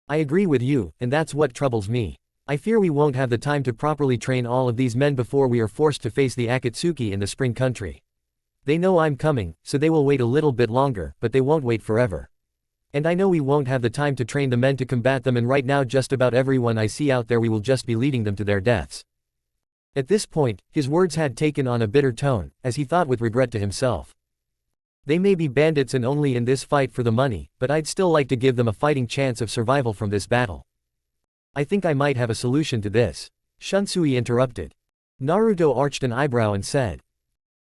I agree with you, and that's what troubles me. I fear we won't have the time to properly train all of these men before we are forced to face the Akatsuki in the Spring Country. They know I'm coming, so they will wait a little bit longer, but they won't wait forever. And I know we won't have the time to train the men to combat them, and right now just about everyone I see out there we will just be leading them to their deaths. At this point, his words had taken on a bitter tone, as he thought with regret to himself. They may be bandits and only in this fight for the money, but I'd still like to give them a fighting chance of survival from this battle. I think I might have a solution to this. Shunsui interrupted. Naruto arched an eyebrow and said.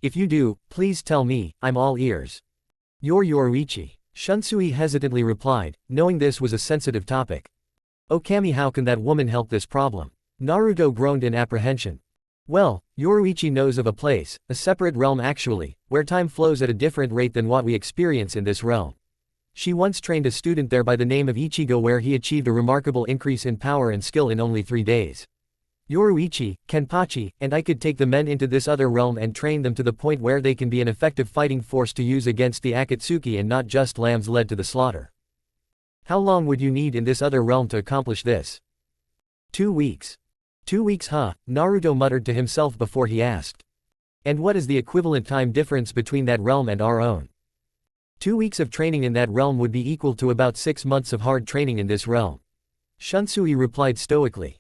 If you do, please tell me, I'm all ears. You're Yoruichi. Shunsui hesitantly replied, knowing this was a sensitive topic. Okami, how can that woman help this problem? Naruto groaned in apprehension. Well, Yoruichi knows of a place, a separate realm actually, where time flows at a different rate than what we experience in this realm. She once trained a student there by the name of Ichigo, where he achieved a remarkable increase in power and skill in only 3 days. Yoruichi, Kenpachi, and I could take the men into this other realm and train them to the point where they can be an effective fighting force to use against the Akatsuki and not just lambs led to the slaughter. How long would you need in this other realm to accomplish this? 2 weeks. 2 weeks, huh? Naruto muttered to himself before he asked. And what is the equivalent time difference between that realm and our own? 2 weeks of training in that realm would be equal to about 6 months of hard training in this realm. Shunsui replied stoically.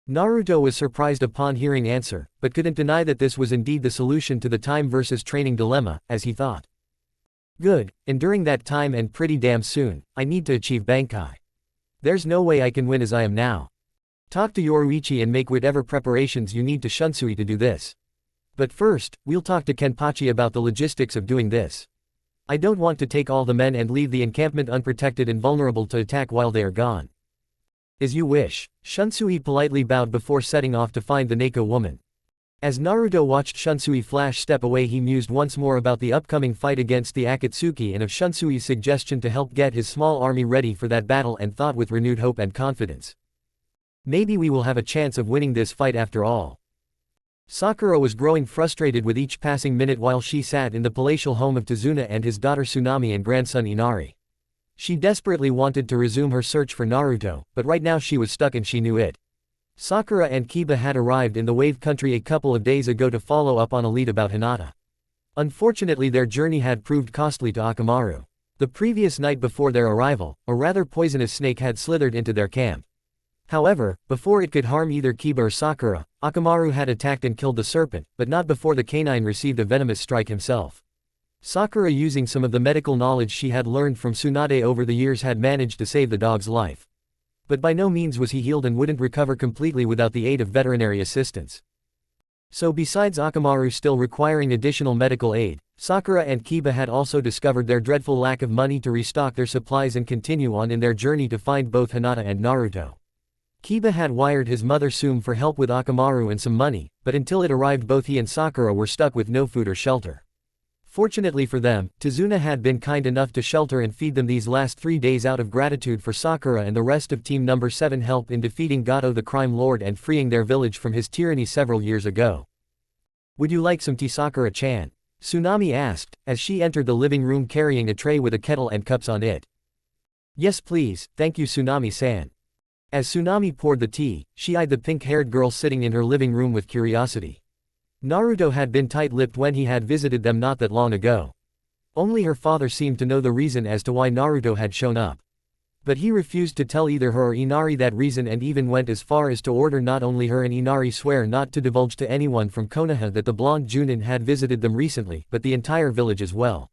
Naruto was surprised upon hearing answer, but couldn't deny that this was indeed the solution to the time versus training dilemma, as he thought. Good, and during that time and pretty damn soon, I need to achieve Bankai. There's no way I can win as I am now. Talk to Yoruichi and make whatever preparations you need to Shunsui to do this. But first, we'll talk to Kenpachi about the logistics of doing this. I don't want to take all the men and leave the encampment unprotected and vulnerable to attack while they are gone. As you wish. Shunsui politely bowed before setting off to find the Neko woman. As Naruto watched Shunsui flash step away, he mused once more about the upcoming fight against the Akatsuki and of Shunsui's suggestion to help get his small army ready for that battle, and thought with renewed hope and confidence. Maybe we will have a chance of winning this fight after all. Sakura was growing frustrated with each passing minute while she sat in the palatial home of Tazuna and his daughter Tsunami and grandson Inari. She desperately wanted to resume her search for Naruto, but right now she was stuck and she knew it. Sakura and Kiba had arrived in the Wave Country a couple of days ago to follow up on a lead about Hinata. Unfortunately, their journey had proved costly to Akamaru. The previous night before their arrival, a rather poisonous snake had slithered into their camp. However, before it could harm either Kiba or Sakura, Akamaru had attacked and killed the serpent, but not before the canine received a venomous strike himself. Sakura, using some of the medical knowledge she had learned from Tsunade over the years, had managed to save the dog's life. But by no means was he healed and wouldn't recover completely without the aid of veterinary assistance. So besides Akamaru still requiring additional medical aid, Sakura and Kiba had also discovered their dreadful lack of money to restock their supplies and continue on in their journey to find both Hinata and Naruto. Kiba had wired his mother Sume for help with Akamaru and some money, but until it arrived both he and Sakura were stuck with no food or shelter. Fortunately for them, Tazuna had been kind enough to shelter and feed them these last 3 days out of gratitude for Sakura and the rest of Team Number 7 help in defeating Gato the Crime Lord and freeing their village from his tyranny several years ago. "Would you like some tea, Sakura-chan?" Tsunami asked, as she entered the living room carrying a tray with a kettle and cups on it. Yes please, thank you Tsunami-san. As Tsunami poured the tea, she eyed the pink-haired girl sitting in her living room with curiosity. Naruto had been tight-lipped when he had visited them not that long ago. Only her father seemed to know the reason as to why Naruto had shown up. But he refused to tell either her or Inari that reason and even went as far as to order not only her and Inari swear not to divulge to anyone from Konoha that the blonde Junin had visited them recently, but the entire village as well.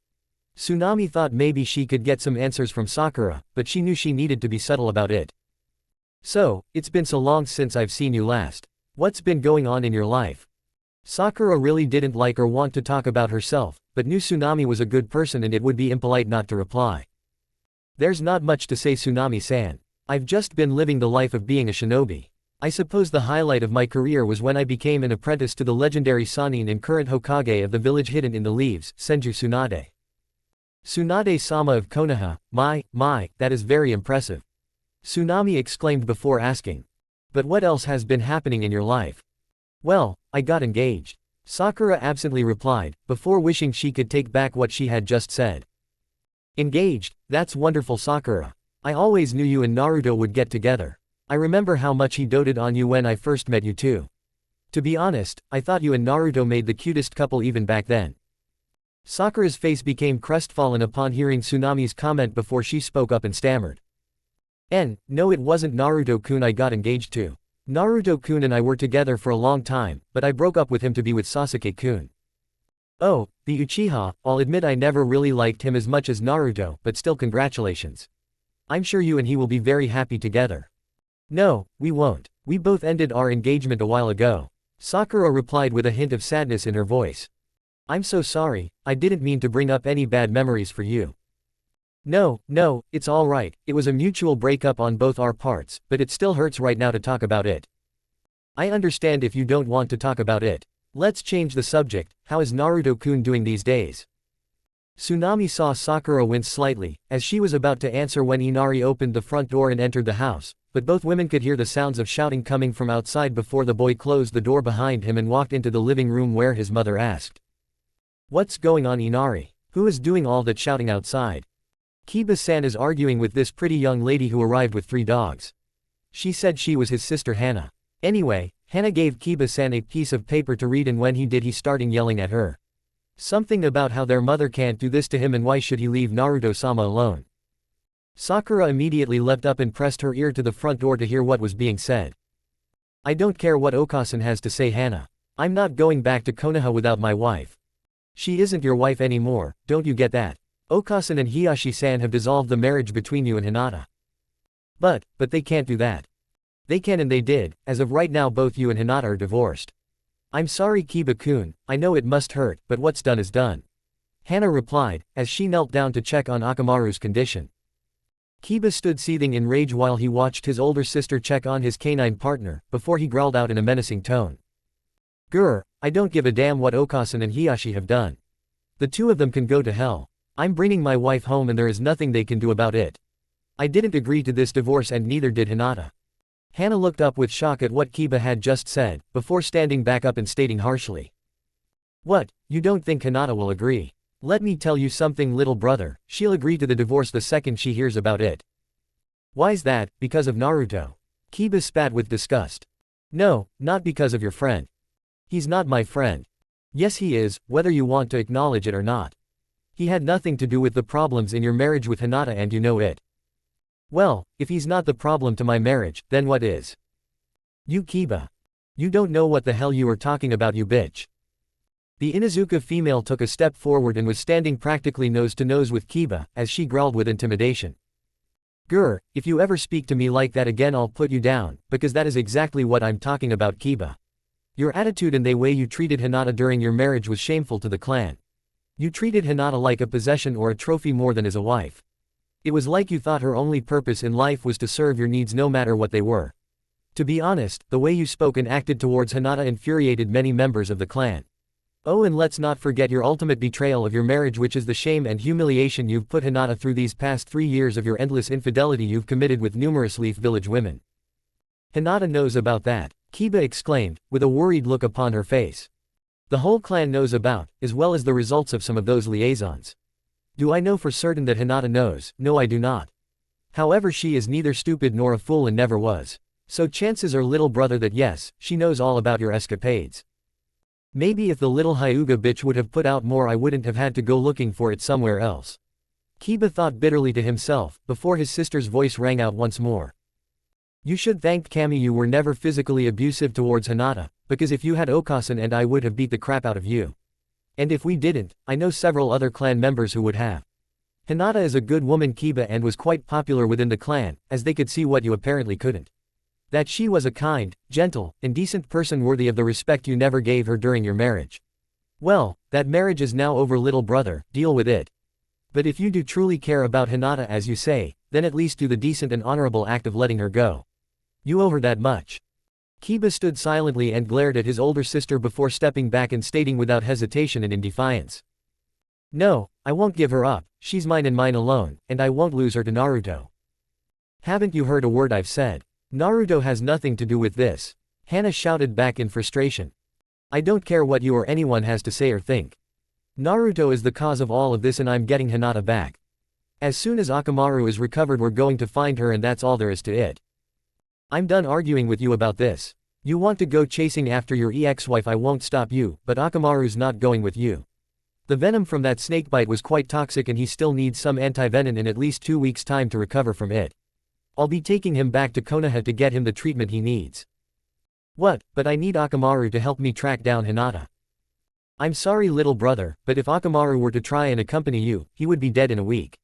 Tsunami thought maybe she could get some answers from Sakura, but she knew she needed to be subtle about it. So, it's been so long since I've seen you last. What's been going on in your life? Sakura really didn't like or want to talk about herself, but knew Tsunami was a good person and it would be impolite not to reply. There's not much to say Tsunami-san. I've just been living the life of being a shinobi. I suppose the highlight of my career was when I became an apprentice to the legendary Sannin and current Hokage of the village hidden in the leaves, Senju Tsunade. Tsunade-sama of Konoha, my, that is very impressive. Tsunami exclaimed before asking. But what else has been happening in your life? Well, I got engaged. Sakura absently replied, before wishing she could take back what she had just said. Engaged, that's wonderful Sakura. I always knew you and Naruto would get together. I remember how much he doted on you when I first met you too. To be honest, I thought you and Naruto made the cutest couple even back then. Sakura's face became crestfallen upon hearing Tsunami's comment before she spoke up and stammered. No it wasn't Naruto-kun I got engaged to. Naruto-kun and I were together for a long time, but I broke up with him to be with Sasuke-kun. Oh, the Uchiha, I'll admit I never really liked him as much as Naruto, but still congratulations. I'm sure you and he will be very happy together. No, we won't. We both ended our engagement a while ago. Sakura replied with a hint of sadness in her voice. I'm so sorry, I didn't mean to bring up any bad memories for you. No, it's alright, it was a mutual breakup on both our parts, but it still hurts right now to talk about it. I understand if you don't want to talk about it. Let's change the subject, how is Naruto-kun doing these days? Tsunami saw Sakura wince slightly, as she was about to answer when Inari opened the front door and entered the house, but both women could hear the sounds of shouting coming from outside before the boy closed the door behind him and walked into the living room where his mother asked. What's going on Inari? Who is doing all that shouting outside? Kiba-san is arguing with this pretty young lady who arrived with 3 dogs. She said she was his sister Henna. Anyway, Henna gave Kiba-san a piece of paper to read and when he did he started yelling at her. Something about how their mother can't do this to him and why should he leave Naruto-sama alone. Sakura immediately leapt up and pressed her ear to the front door to hear what was being said. I don't care what Okasan has to say Henna. I'm not going back to Konoha without my wife. She isn't your wife anymore, don't you get that? Okasan and Hiyashi-san have dissolved the marriage between you and Hinata. But they can't do that. They can and they did, as of right now both you and Hinata are divorced. I'm sorry Kiba-kun, I know it must hurt, but what's done is done. Henna replied, as she knelt down to check on Akamaru's condition. Kiba stood seething in rage while he watched his older sister check on his canine partner, before he growled out in a menacing tone. Grr, I don't give a damn what Okasan and Hiyashi have done. The two of them can go to hell. I'm bringing my wife home and there is nothing they can do about it. I didn't agree to this divorce and neither did Hinata. Henna looked up with shock at what Kiba had just said, before standing back up and stating harshly. What, you don't think Hinata will agree? Let me tell you something little brother, she'll agree to the divorce the second she hears about it. Why's that, because of Naruto? Kiba spat with disgust. No, not because of your friend. He's not my friend. Yes he is, whether you want to acknowledge it or not. He had nothing to do with the problems in your marriage with Hinata and you know it. Well, if he's not the problem to my marriage, then what is? You Kiba. You don't know what the hell you are talking about you bitch. The Inuzuka female took a step forward and was standing practically nose to nose with Kiba, as she growled with intimidation. Grr, if you ever speak to me like that again I'll put you down, because that is exactly what I'm talking about Kiba. Your attitude and the way you treated Hinata during your marriage was shameful to the clan. You treated Hinata like a possession or a trophy more than as a wife. It was like you thought her only purpose in life was to serve your needs no matter what they were. To be honest, the way you spoke and acted towards Hinata infuriated many members of the clan. Oh and let's not forget your ultimate betrayal of your marriage which is the shame and humiliation you've put Hinata through these past 3 years of your endless infidelity you've committed with numerous Leaf Village women. Hinata knows about that, Kiba exclaimed, with a worried look upon her face. The whole clan knows about, as well as the results of some of those liaisons. Do I know for certain that Hinata knows? No I do not. However, she is neither stupid nor a fool and never was. So chances are, little brother, that yes, she knows all about your escapades. Maybe if the little Hyuga bitch would have put out more, I wouldn't have had to go looking for it somewhere else. Kiba thought bitterly to himself, before his sister's voice rang out once more. You should thank Kami you were never physically abusive towards Hinata, because if you had, Okasan and I would have beat the crap out of you. And if we didn't, I know several other clan members who would have. Hinata is a good woman, Kiba, and was quite popular within the clan, as they could see what you apparently couldn't. That she was a kind, gentle, and decent person worthy of the respect you never gave her during your marriage. Well, that marriage is now over, little brother, deal with it. But if you do truly care about Hinata as you say, then at least do the decent and honorable act of letting her go. You owe her that much. Kiba stood silently and glared at his older sister before stepping back and stating without hesitation and in defiance. No, I won't give her up, she's mine and mine alone, and I won't lose her to Naruto. Haven't you heard a word I've said? Naruto has nothing to do with this. Henna shouted back in frustration. I don't care what you or anyone has to say or think. Naruto is the cause of all of this and I'm getting Hinata back. As soon as Akamaru is recovered we're going to find her and that's all there is to it. I'm done arguing with you about this. You want to go chasing after your ex-wife, I won't stop you, but Akamaru's not going with you. The venom from that snakebite was quite toxic and he still needs some anti-venom in at least 2 weeks' time to recover from it. I'll be taking him back to Konoha to get him the treatment he needs. What, but I need Akamaru to help me track down Hinata. I'm sorry little brother, but if Akamaru were to try and accompany you, he would be dead in a week.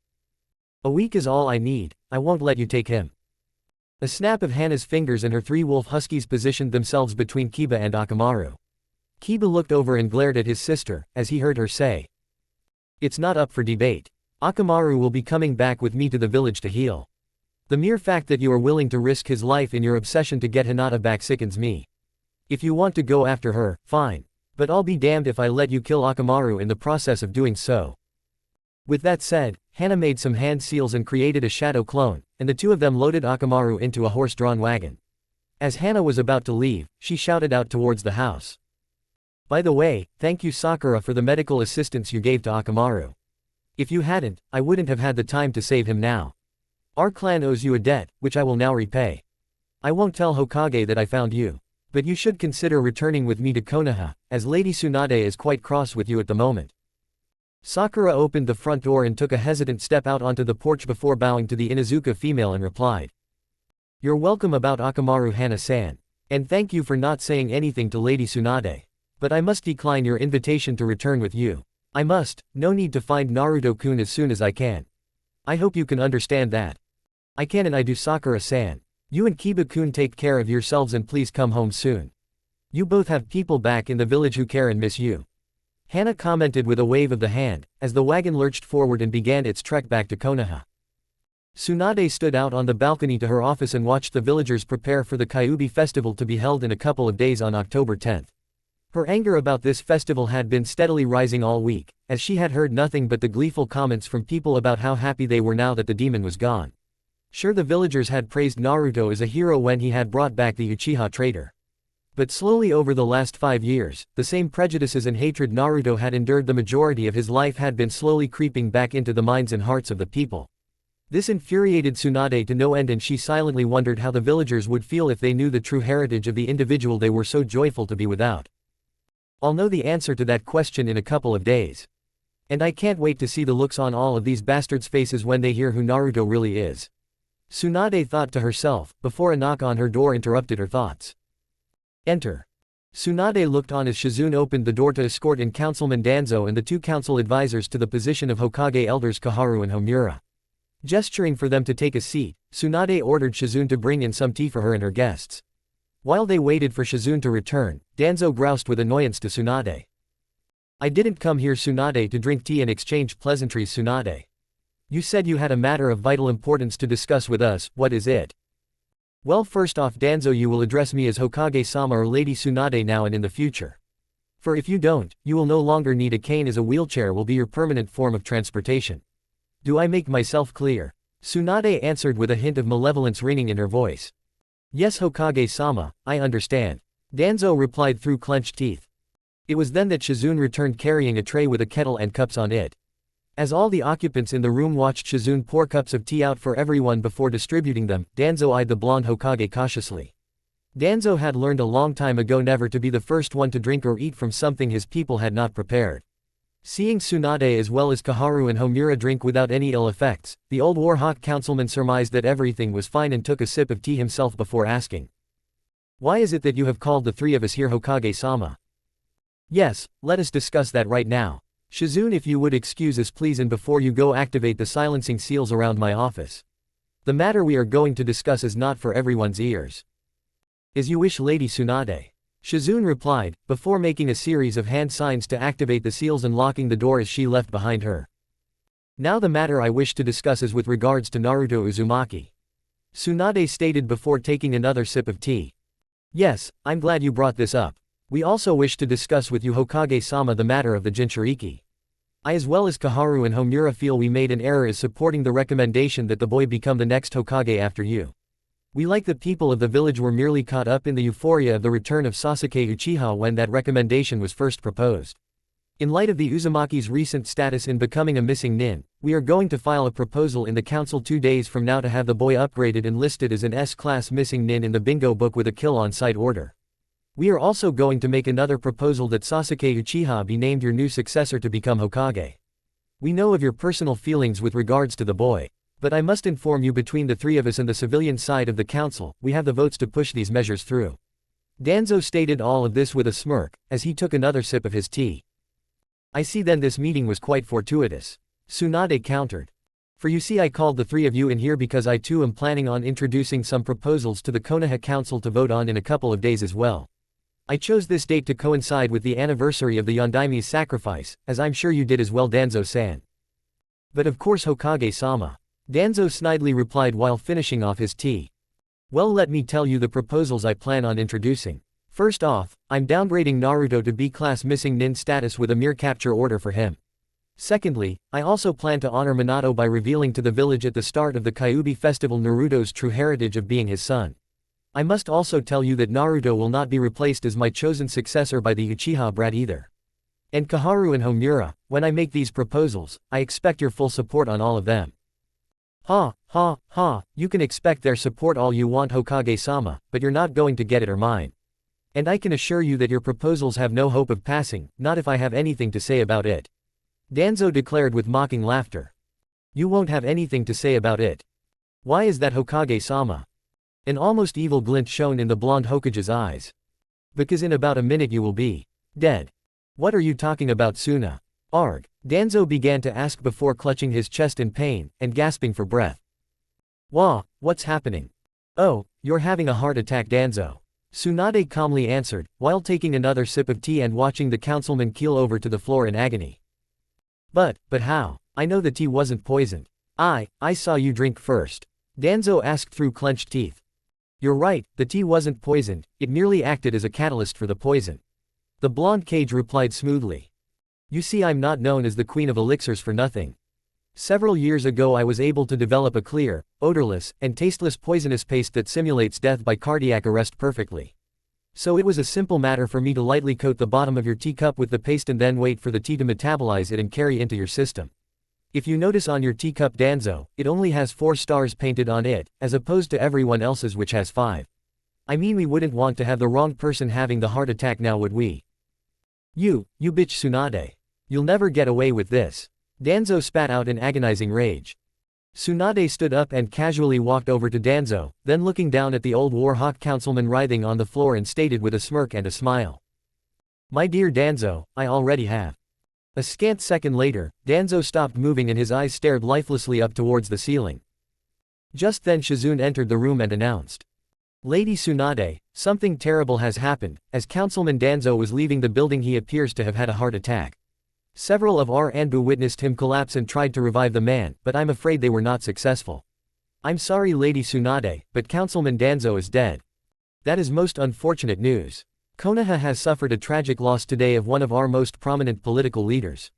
A week is all I need, I won't let you take him. A snap of Hana's fingers and her 3 wolf huskies positioned themselves between Kiba and Akamaru. Kiba looked over and glared at his sister, as he heard her say. It's not up for debate. Akamaru will be coming back with me to the village to heal. The mere fact that you are willing to risk his life in your obsession to get Hinata back sickens me. If you want to go after her, fine. But I'll be damned if I let you kill Akamaru in the process of doing so. With that said, Henna made some hand seals and created a shadow clone, and the two of them loaded Akamaru into a horse-drawn wagon. As Henna was about to leave, she shouted out towards the house. By the way, thank you Sakura for the medical assistance you gave to Akamaru. If you hadn't, I wouldn't have had the time to save him now. Our clan owes you a debt, which I will now repay. I won't tell Hokage that I found you. But you should consider returning with me to Konoha, as Lady Tsunade is quite cross with you at the moment. Sakura opened the front door and took a hesitant step out onto the porch before bowing to the Inuzuka female and replied. You're welcome about Akamaru, Hana-san. And thank you for not saying anything to Lady Tsunade. But I must decline your invitation to return with you. I must, no need to find Naruto-kun as soon as I can. I hope you can understand that. I can and I do, Sakura-san. You and Kiba-kun take care of yourselves and please come home soon. You both have people back in the village who care and miss you. Hana commented with a wave of the hand, as the wagon lurched forward and began its trek back to Konoha. Tsunade stood out on the balcony to her office and watched the villagers prepare for the Kyubi festival to be held in a couple of days on October 10th. Her anger about this festival had been steadily rising all week, as she had heard nothing but the gleeful comments from people about how happy they were now that the demon was gone. Sure, the villagers had praised Naruto as a hero when he had brought back the Uchiha traitor. But slowly over the last 5 years, the same prejudices and hatred Naruto had endured the majority of his life had been slowly creeping back into the minds and hearts of the people. This infuriated Tsunade to no end, and she silently wondered how the villagers would feel if they knew the true heritage of the individual they were so joyful to be without. I'll know the answer to that question in a couple of days. And I can't wait to see the looks on all of these bastards' faces when they hear who Naruto really is. Tsunade thought to herself, before a knock on her door interrupted her thoughts. Enter. Tsunade looked on as Shizune opened the door to escort in Councilman Danzo and the 2 council advisors to the position of Hokage elders Kaharu and Homura. Gesturing for them to take a seat, Tsunade ordered Shizune to bring in some tea for her and her guests. While they waited for Shizune to return, Danzo groused with annoyance to Tsunade. I didn't come here, Tsunade, to drink tea and exchange pleasantries, Tsunade. You said you had a matter of vital importance to discuss with us, what is it? Well, first off, Danzo, you will address me as Hokage-sama or Lady Tsunade now and in the future. For if you don't, you will no longer need a cane, as a wheelchair will be your permanent form of transportation. Do I make myself clear? Tsunade answered with a hint of malevolence ringing in her voice. Yes, Hokage-sama, I understand. Danzo replied through clenched teeth. It was then that Shizune returned carrying a tray with a kettle and cups on it. As all the occupants in the room watched Shizune pour cups of tea out for everyone before distributing them, Danzo eyed the blonde Hokage cautiously. Danzo had learned a long time ago never to be the first one to drink or eat from something his people had not prepared. Seeing Tsunade as well as Kaharu and Homura drink without any ill effects, the old war hawk councilman surmised that everything was fine and took a sip of tea himself before asking. "Why is it that you have called the three of us here, Hokage-sama?" "Yes, let us discuss that right now. Shizune, if you would excuse us please, and before you go activate the silencing seals around my office. The matter we are going to discuss is not for everyone's ears." "As you wish, Lady Tsunade," Shizune replied, before making a series of hand signs to activate the seals and locking the door as she left behind her. "Now the matter I wish to discuss is with regards to Naruto Uzumaki," Tsunade stated before taking another sip of tea. "Yes, I'm glad you brought this up. We also wish to discuss with you, Hokage-sama, the matter of the Jinchuriki. I as well as Kaharu and Homura feel we made an error as supporting the recommendation that the boy become the next Hokage after you. We like the people of the village were merely caught up in the euphoria of the return of Sasuke Uchiha when that recommendation was first proposed. In light of the Uzumaki's recent status in becoming a missing nin, we are going to file a proposal in the council 2 days from now to have the boy upgraded and listed as an S-class missing nin in the bingo book with a kill on sight order. We are also going to make another proposal that Sasuke Uchiha be named your new successor to become Hokage. We know of your personal feelings with regards to the boy. But I must inform you, between the three of us and the civilian side of the council, we have the votes to push these measures through." Danzo stated all of this with a smirk, as he took another sip of his tea. "I see then this meeting was quite fortuitous," Tsunade countered. "For you see, I called the three of you in here because I too am planning on introducing some proposals to the Konoha Council to vote on in a couple of days as well. I chose this date to coincide with the anniversary of the Yondaime's sacrifice, as I'm sure you did as well, Danzo-san." "But of course, Hokage-sama," Danzo snidely replied while finishing off his tea. "Well, let me tell you the proposals I plan on introducing. First off, I'm downgrading Naruto to B-class missing nin status with a mere capture order for him. Secondly, I also plan to honor Minato by revealing to the village at the start of the Kyuubi festival Naruto's true heritage of being his son. I must also tell you that Naruto will not be replaced as my chosen successor by the Uchiha brat either. And Kaharu and Homura, when I make these proposals, I expect your full support on all of them." "Ha, ha, ha, you can expect their support all you want, Hokage-sama, but you're not going to get it or mine. And I can assure you that your proposals have no hope of passing, not if I have anything to say about it," Danzo declared with mocking laughter. "You won't have anything to say about it. Why is that, Hokage-sama?" An almost evil glint shone in the blonde Hokage's eyes. "Because in about a minute you will be dead." "What are you talking about, Suna? Arg," Danzo began to ask before clutching his chest in pain, and gasping for breath. "Wah, what's happening?" "Oh, you're having a heart attack, Danzo," Tsunade calmly answered, while taking another sip of tea and watching the councilman keel over to the floor in agony. But how? I know the tea wasn't poisoned." I saw you drink first," Danzo asked through clenched teeth. "You're right, the tea wasn't poisoned, it merely acted as a catalyst for the poison," the blonde Cage replied smoothly. "You see, I'm not known as the queen of elixirs for nothing. Several years ago I was able to develop a clear, odorless, and tasteless poisonous paste that simulates death by cardiac arrest perfectly. So it was a simple matter for me to lightly coat the bottom of your teacup with the paste and then wait for the tea to metabolize it and carry into your system. If you notice on your teacup, Danzo, it only has 4 stars painted on it, as opposed to everyone else's which has 5. I mean, we wouldn't want to have the wrong person having the heart attack now, would we?" You bitch, Tsunade. You'll never get away with this," Danzo spat out in agonizing rage. Tsunade stood up and casually walked over to Danzo, then looking down at the old war hawk councilman writhing on the floor and stated with a smirk and a smile. "My dear Danzo, I already have." A scant second later, Danzo stopped moving and his eyes stared lifelessly up towards the ceiling. Just then Shizune entered the room and announced, "Lady Tsunade, something terrible has happened." As Councilman Danzo was leaving the building, he appears to have had a heart attack. Several of our Anbu witnessed him collapse and tried to revive the man, but I'm afraid they were not successful. "I'm sorry, Lady Tsunade, but Councilman Danzo is dead." "That is most unfortunate news. Konoha has suffered a tragic loss today of one of our most prominent political leaders.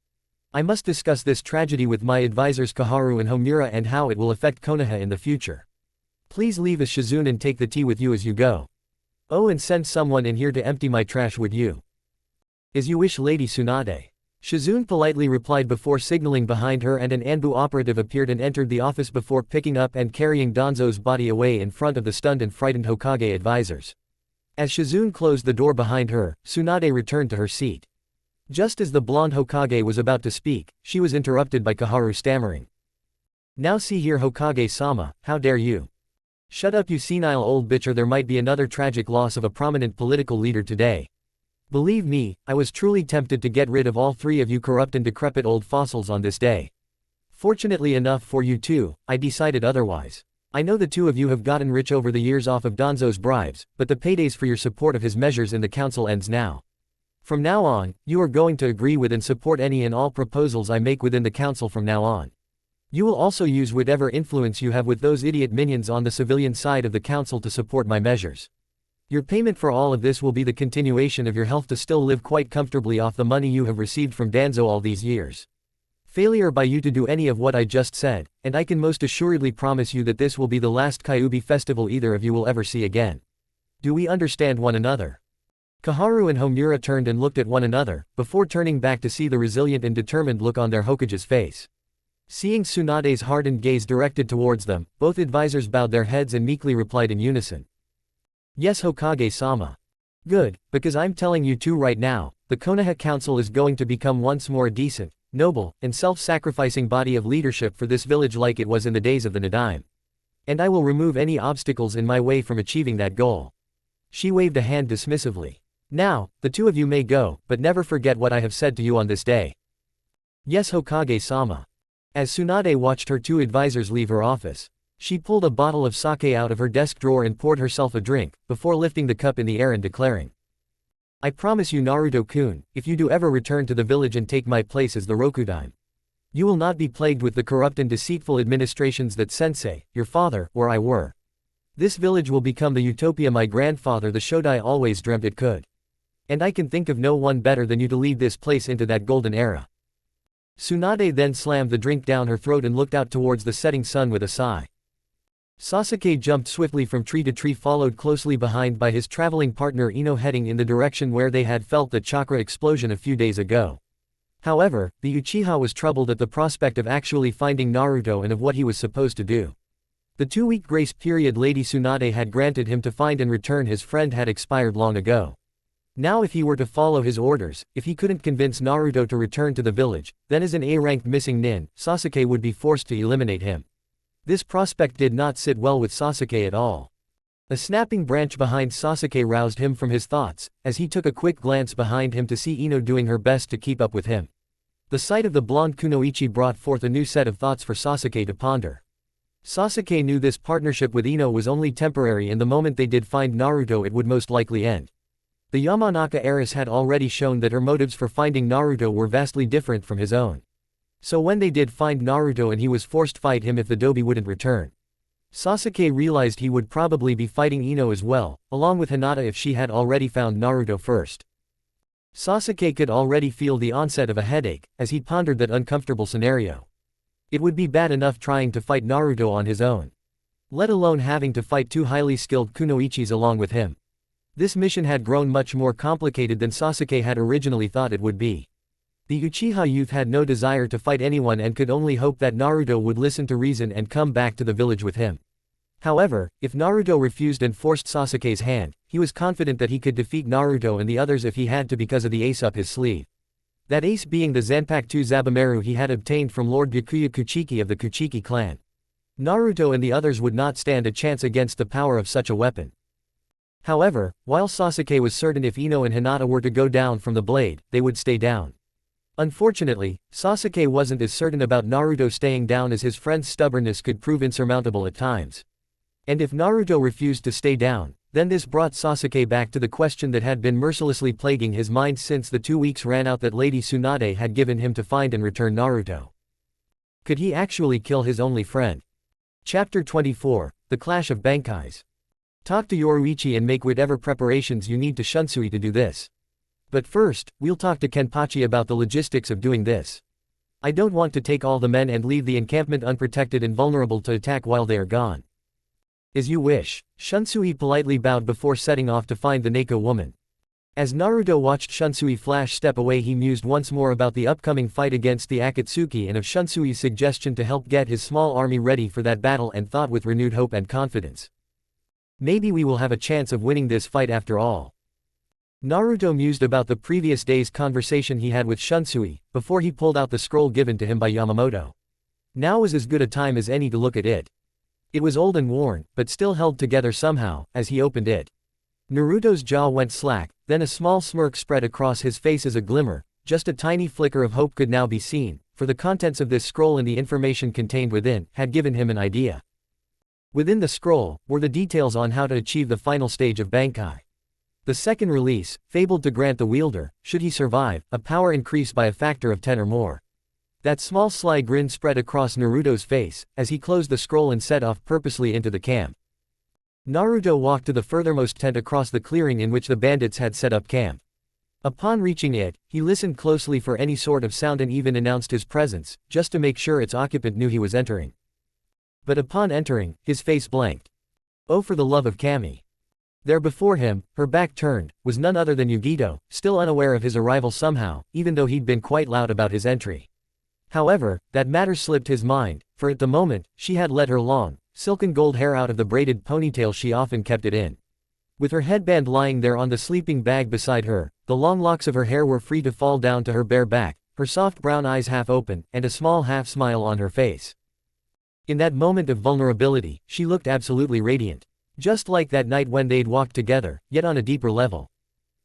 I must discuss this tragedy with my advisors Kaharu and Homura and how it will affect Konoha in the future. Please leave us, Shizune, and take the tea with you as you go. Oh, and send someone in here to empty my trash, would you?" "As you wish, Lady Tsunade." Shizune politely replied before signaling behind her, and an Anbu operative appeared and entered the office before picking up and carrying Danzo's body away in front of the stunned and frightened Hokage advisors. As Shizune closed the door behind her, Tsunade returned to her seat. Just as the blonde Hokage was about to speak, she was interrupted by Kaharu stammering. "Now see here, Hokage-sama, how dare you? Shut up, you senile old bitch, or there might be another tragic loss of a prominent political leader today. Believe me, I was truly tempted to get rid of all three of you corrupt and decrepit old fossils on this day. Fortunately enough for you two, I decided otherwise. I know the two of you have gotten rich over the years off of Danzo's bribes, but the paydays for your support of his measures in the council ends now. From now on, you are going to agree with and support any and all proposals I make within the council from now on. You will also use whatever influence you have with those idiot minions on the civilian side of the council to support my measures. Your payment for all of this will be the continuation of your health to still live quite comfortably off the money you have received from Danzo all these years. Failure by you to do any of what I just said, and I can most assuredly promise you that this will be the last Kyuubi festival either of you will ever see again. Do we understand one another?" Kaharu and Homura turned and looked at one another, before turning back to see the resilient and determined look on their Hokage's face. Seeing Tsunade's hardened gaze directed towards them, both advisors bowed their heads and meekly replied in unison. "Yes, Hokage-sama. Good, because I'm telling you two right now, the Konoha Council is going to become once more a decent, noble, and self-sacrificing body of leadership for this village like it was in the days of the Nadaime. And I will remove any obstacles in my way from achieving that goal." She waved a hand dismissively. "Now, the two of you may go, but never forget what I have said to you on this day." "Yes, Hokage-sama." As Tsunade watched her two advisors leave her office, she pulled a bottle of sake out of her desk drawer and poured herself a drink, before lifting the cup in the air and declaring, "I promise you, Naruto-kun, if you do ever return to the village and take my place as the Rokudaime, you will not be plagued with the corrupt and deceitful administrations that Sensei, your father, or I were. This village will become the utopia my grandfather the Shodai always dreamt it could. And I can think of no one better than you to lead this place into that golden era." Tsunade then slammed the drink down her throat and looked out towards the setting sun with a sigh. Sasuke jumped swiftly from tree to tree, followed closely behind by his traveling partner Ino, heading in the direction where they had felt the chakra explosion a few days ago. However, the Uchiha was troubled at the prospect of actually finding Naruto and of what he was supposed to do. The 2-week grace period Lady Tsunade had granted him to find and return his friend had expired long ago. Now if he were to follow his orders, if he couldn't convince Naruto to return to the village, then as an A-ranked missing nin, Sasuke would be forced to eliminate him. This prospect did not sit well with Sasuke at all. A snapping branch behind Sasuke roused him from his thoughts, as he took a quick glance behind him to see Ino doing her best to keep up with him. The sight of the blonde Kunoichi brought forth a new set of thoughts for Sasuke to ponder. Sasuke knew this partnership with Ino was only temporary, and the moment they did find Naruto it would most likely end. The Yamanaka heiress had already shown that her motives for finding Naruto were vastly different from his own. So when they did find Naruto and he was forced to fight him if the Dobi wouldn't return, Sasuke realized he would probably be fighting Ino as well, along with Hinata if she had already found Naruto first. Sasuke could already feel the onset of a headache, as he pondered that uncomfortable scenario. It would be bad enough trying to fight Naruto on his own, let alone having to fight two highly skilled kunoichis along with him. This mission had grown much more complicated than Sasuke had originally thought it would be. The Uchiha youth had no desire to fight anyone and could only hope that Naruto would listen to reason and come back to the village with him. However, if Naruto refused and forced Sasuke's hand, he was confident that he could defeat Naruto and the others if he had to because of the ace up his sleeve. That ace being the Zanpakuto Zabumaru he had obtained from Lord Byakuya Kuchiki of the Kuchiki clan. Naruto and the others would not stand a chance against the power of such a weapon. However, while Sasuke was certain if Ino and Hinata were to go down from the blade, they would stay down. Unfortunately, Sasuke wasn't as certain about Naruto staying down, as his friend's stubbornness could prove insurmountable at times. And if Naruto refused to stay down, then this brought Sasuke back to the question that had been mercilessly plaguing his mind since the 2 weeks ran out that Lady Tsunade had given him to find and return Naruto. Could he actually kill his only friend? Chapter 24, The Clash of Bankais. Talk to Yoruichi and make whatever preparations you need to Shunsui to do this. But first, we'll talk to Kenpachi about the logistics of doing this. I don't want to take all the men and leave the encampment unprotected and vulnerable to attack while they are gone. As you wish. Shunsui politely bowed before setting off to find the Neko woman. As Naruto watched Shunsui flash step away, he mused once more about the upcoming fight against the Akatsuki and of Shunsui's suggestion to help get his small army ready for that battle, and thought with renewed hope and confidence. Maybe we will have a chance of winning this fight after all. Naruto mused about the previous day's conversation he had with Shunsui, before he pulled out the scroll given to him by Yamamoto. Now was as good a time as any to look at it. It was old and worn, but still held together somehow, as he opened it. Naruto's jaw went slack, then a small smirk spread across his face as a glimmer, just a tiny flicker of hope could now be seen, for the contents of this scroll and the information contained within had given him an idea. Within the scroll were the details on how to achieve the final stage of Bankai. The second release, fabled to grant the wielder, should he survive, a power increase by a factor of 10 or more. That small sly grin spread across Naruto's face, as he closed the scroll and set off purposely into the camp. Naruto walked to the furthermost tent across the clearing in which the bandits had set up camp. Upon reaching it, he listened closely for any sort of sound and even announced his presence, just to make sure its occupant knew he was entering. But upon entering, his face blanked. Oh, for the love of Kami. There before him, her back turned, was none other than Yugito, still unaware of his arrival somehow, even though he'd been quite loud about his entry. However, that matter slipped his mind, for at the moment, she had let her long, silken gold hair out of the braided ponytail she often kept it in. With her headband lying there on the sleeping bag beside her, the long locks of her hair were free to fall down to her bare back, her soft brown eyes half open, and a small half-smile on her face. In that moment of vulnerability, she looked absolutely radiant. Just like that night when they'd walked together, yet on a deeper level.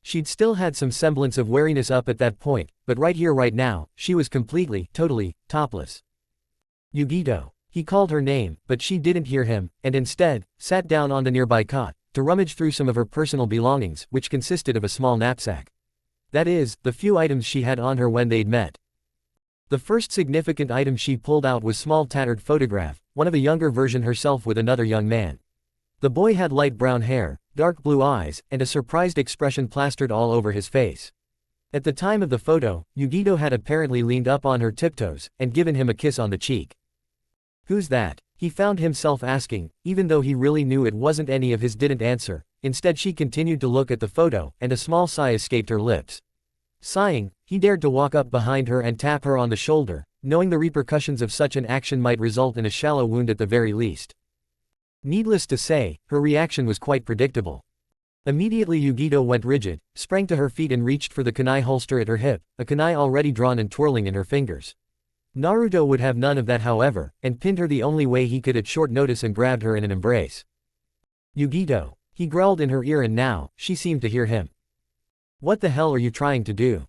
She'd still had some semblance of wariness up at that point, but right here right now, she was completely, totally, topless. Yugito. He called her name, but she didn't hear him, and instead, sat down on the nearby cot, to rummage through some of her personal belongings, which consisted of a small knapsack. That is, the few items she had on her when they'd met. The first significant item she pulled out was small tattered photograph, one of a younger version herself with another young man. The boy had light brown hair, dark blue eyes, and a surprised expression plastered all over his face. At the time of the photo, Yugito had apparently leaned up on her tiptoes, and given him a kiss on the cheek. Who's that? He found himself asking, even though he really knew it wasn't any of his didn't answer. Instead she continued to look at the photo, and a small sigh escaped her lips. Sighing, he dared to walk up behind her and tap her on the shoulder, knowing the repercussions of such an action might result in a shallow wound at the very least. Needless to say, her reaction was quite predictable. Immediately Yugito went rigid, sprang to her feet and reached for the kunai holster at her hip, a kunai already drawn and twirling in her fingers. Naruto would have none of that however, and pinned her the only way he could at short notice and grabbed her in an embrace. Yugito. He growled in her ear and now, she seemed to hear him. What the hell are you trying to do?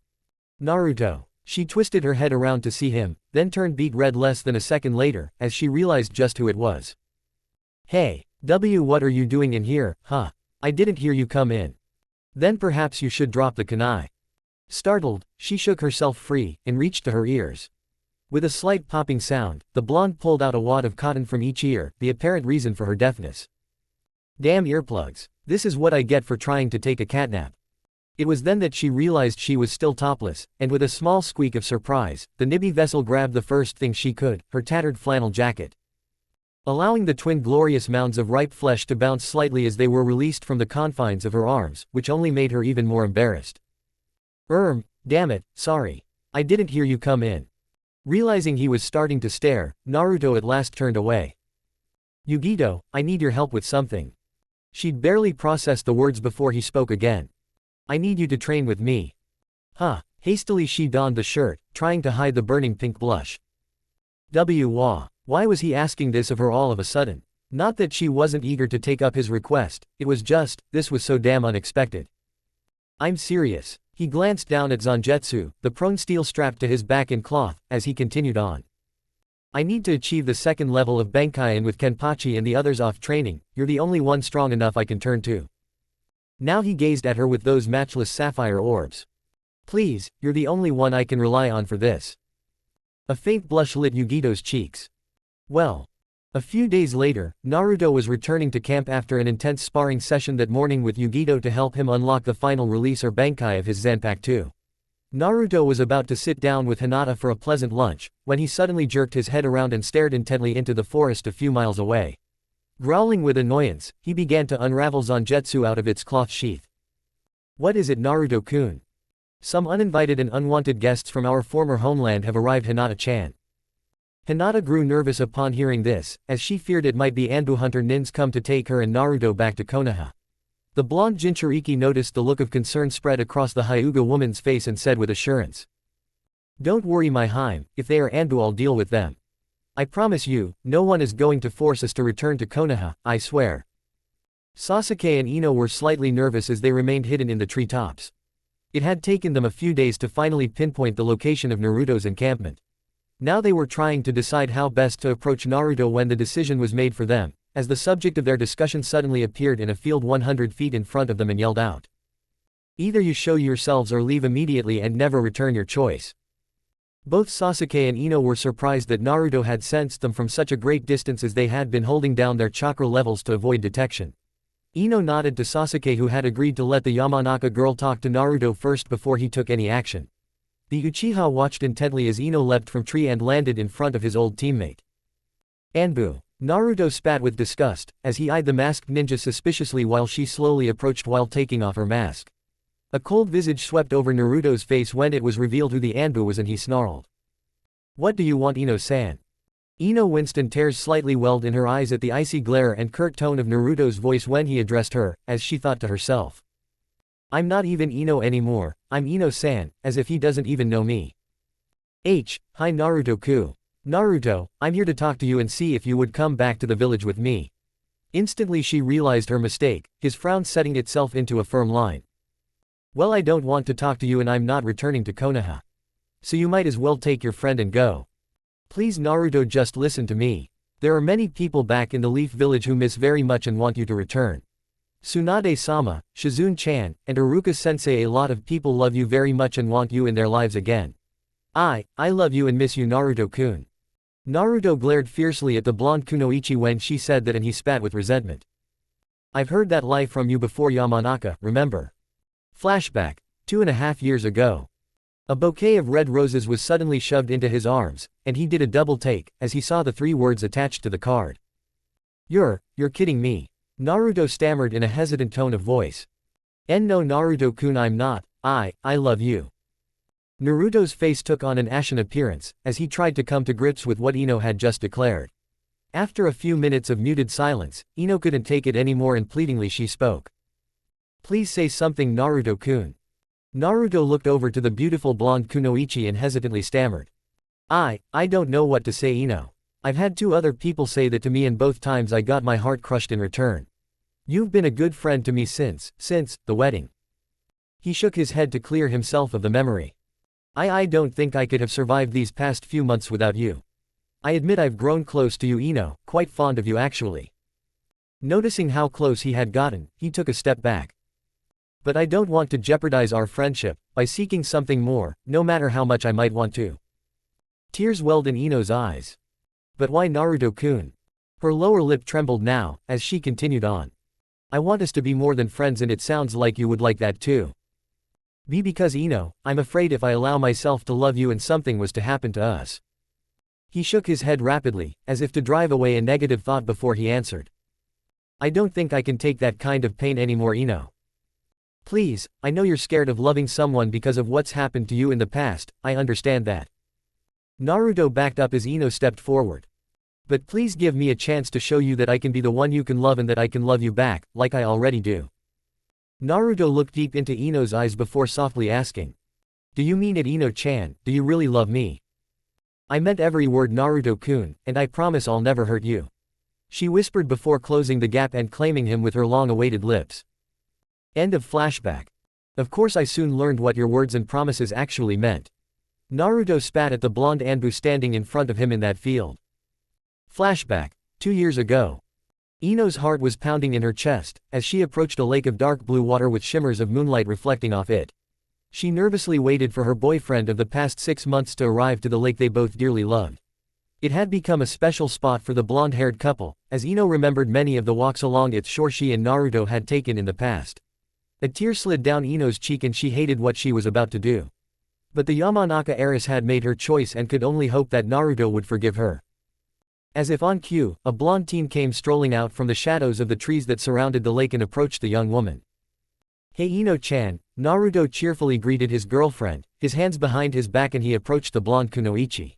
Naruto. She twisted her head around to see him, then turned beet red less than a second later, as she realized just who it was. Hey, what are you doing in here, huh? I didn't hear you come in. Then perhaps you should drop the kunai. Startled, she shook herself free, and reached to her ears. With a slight popping sound, the blonde pulled out a wad of cotton from each ear, the apparent reason for her deafness. Damn earplugs. This is what I get for trying to take a catnap. It was then that she realized she was still topless, and with a small squeak of surprise, the Nibby vessel grabbed the first thing she could, her tattered flannel jacket. Allowing the twin glorious mounds of ripe flesh to bounce slightly as they were released from the confines of her arms, which only made her even more embarrassed. Damn it, sorry. I didn't hear you come in. Realizing he was starting to stare, Naruto at last turned away. Yugito, I need your help with something. She'd barely processed the words before he spoke again. I need you to train with me. Huh. Hastily she donned the shirt, trying to hide the burning pink blush. Why was he asking this of her all of a sudden? Not that she wasn't eager to take up his request, it was just, this was so damn unexpected. I'm serious. He glanced down at Zangetsu, the prone steel strapped to his back in cloth, as he continued on. I need to achieve the second level of Bankai, and with Kenpachi and the others off training, you're the only one strong enough I can turn to. Now he gazed at her with those matchless sapphire orbs. Please, you're the only one I can rely on for this. A faint blush lit Yugito's cheeks. Well. A few days later, Naruto was returning to camp after an intense sparring session that morning with Yugito to help him unlock the final release or Bankai of his Zanpakuto. Naruto was about to sit down with Hinata for a pleasant lunch, when he suddenly jerked his head around and stared intently into the forest a few miles away. Growling with annoyance, he began to unravel Zangetsu out of its cloth sheath. What is it, Naruto-kun? Some uninvited and unwanted guests from our former homeland have arrived, Hinata-chan. Hinata grew nervous upon hearing this, as she feared it might be Anbu hunter Nins come to take her and Naruto back to Konoha. The blonde Jinchuriki noticed the look of concern spread across the Hyuga woman's face and said with assurance. Don't worry, my Hime, if they are Anbu I'll deal with them. I promise you, no one is going to force us to return to Konoha, I swear. Sasuke and Ino were slightly nervous as they remained hidden in the treetops. It had taken them a few days to finally pinpoint the location of Naruto's encampment. Now they were trying to decide how best to approach Naruto when the decision was made for them, as the subject of their discussion suddenly appeared in a field 100 feet in front of them and yelled out. Either you show yourselves or leave immediately and never return, your choice. Both Sasuke and Ino were surprised that Naruto had sensed them from such a great distance, as they had been holding down their chakra levels to avoid detection. Ino nodded to Sasuke, who had agreed to let the Yamanaka girl talk to Naruto first before he took any action. The Uchiha watched intently as Ino leapt from tree and landed in front of his old teammate. Anbu. Naruto spat with disgust, as he eyed the masked ninja suspiciously while she slowly approached while taking off her mask. A cold visage swept over Naruto's face when it was revealed who the Anbu was, and he snarled. What do you want, Ino-san? Ino winced and tears slightly welled in her eyes at the icy glare and curt tone of Naruto's voice when he addressed her, as she thought to herself. I'm not even Ino anymore, I'm Ino-san, as if he doesn't even know me. Hi Naruto-ku. Naruto, I'm here to talk to you and see if you would come back to the village with me. Instantly she realized her mistake, his frown setting itself into a firm line. Well, I don't want to talk to you and I'm not returning to Konoha. So you might as well take your friend and go. Please Naruto, just listen to me. There are many people back in the Leaf Village who miss very much and want you to return. Tsunade-sama, Shizune-chan, and Iruka-sensei, a lot of people love you very much and want you in their lives again. I love you and miss you, Naruto-kun. Naruto glared fiercely at the blonde kunoichi when she said that, and he spat with resentment. I've heard that lie from you before, Yamanaka, remember? Flashback. 2.5 years ago. A bouquet of red roses was suddenly shoved into his arms, and he did a double take, as he saw the 3 words attached to the card. You're kidding me. Naruto stammered in a hesitant tone of voice. No Naruto-kun, I'm not. I love you. Naruto's face took on an ashen appearance, as he tried to come to grips with what Ino had just declared. After a few minutes of muted silence, Ino couldn't take it anymore and pleadingly she spoke. Please say something, Naruto-kun. Naruto looked over to the beautiful blonde kunoichi and hesitantly stammered. I don't know what to say, Ino. I've had 2 other people say that to me, and both times I got my heart crushed in return. You've been a good friend to me since the wedding. He shook his head to clear himself of the memory. I don't think I could have survived these past few months without you. I admit I've grown close to you, Ino, quite fond of you actually. Noticing how close he had gotten, he took a step back. But I don't want to jeopardize our friendship by seeking something more, no matter how much I might want to. Tears welled in Ino's eyes. But why, Naruto-kun? Her lower lip trembled now, as she continued on. I want us to be more than friends, and it sounds like you would like that too. Because Ino, I'm afraid if I allow myself to love you and something was to happen to us. He shook his head rapidly, as if to drive away a negative thought before he answered. I don't think I can take that kind of pain anymore, Ino. Please, I know you're scared of loving someone because of what's happened to you in the past, I understand that. Naruto backed up as Ino stepped forward. But please give me a chance to show you that I can be the one you can love and that I can love you back, like I already do. Naruto looked deep into Ino's eyes before softly asking. Do you mean it, Ino-chan? Do you really love me? I meant every word, Naruto-kun, and I promise I'll never hurt you. She whispered before closing the gap and claiming him with her long-awaited lips. End of flashback. Of course I soon learned what your words and promises actually meant. Naruto spat at the blonde Anbu standing in front of him in that field. Flashback. 2 years ago. Ino's heart was pounding in her chest, as she approached a lake of dark blue water with shimmers of moonlight reflecting off it. She nervously waited for her boyfriend of the past 6 months to arrive to the lake they both dearly loved. It had become a special spot for the blonde-haired couple, as Ino remembered many of the walks along its shore she and Naruto had taken in the past. A tear slid down Ino's cheek and she hated what she was about to do. But the Yamanaka heiress had made her choice and could only hope that Naruto would forgive her. As if on cue, a blonde teen came strolling out from the shadows of the trees that surrounded the lake and approached the young woman. Hey Ino-chan, Naruto cheerfully greeted his girlfriend, his hands behind his back, and he approached the blonde kunoichi.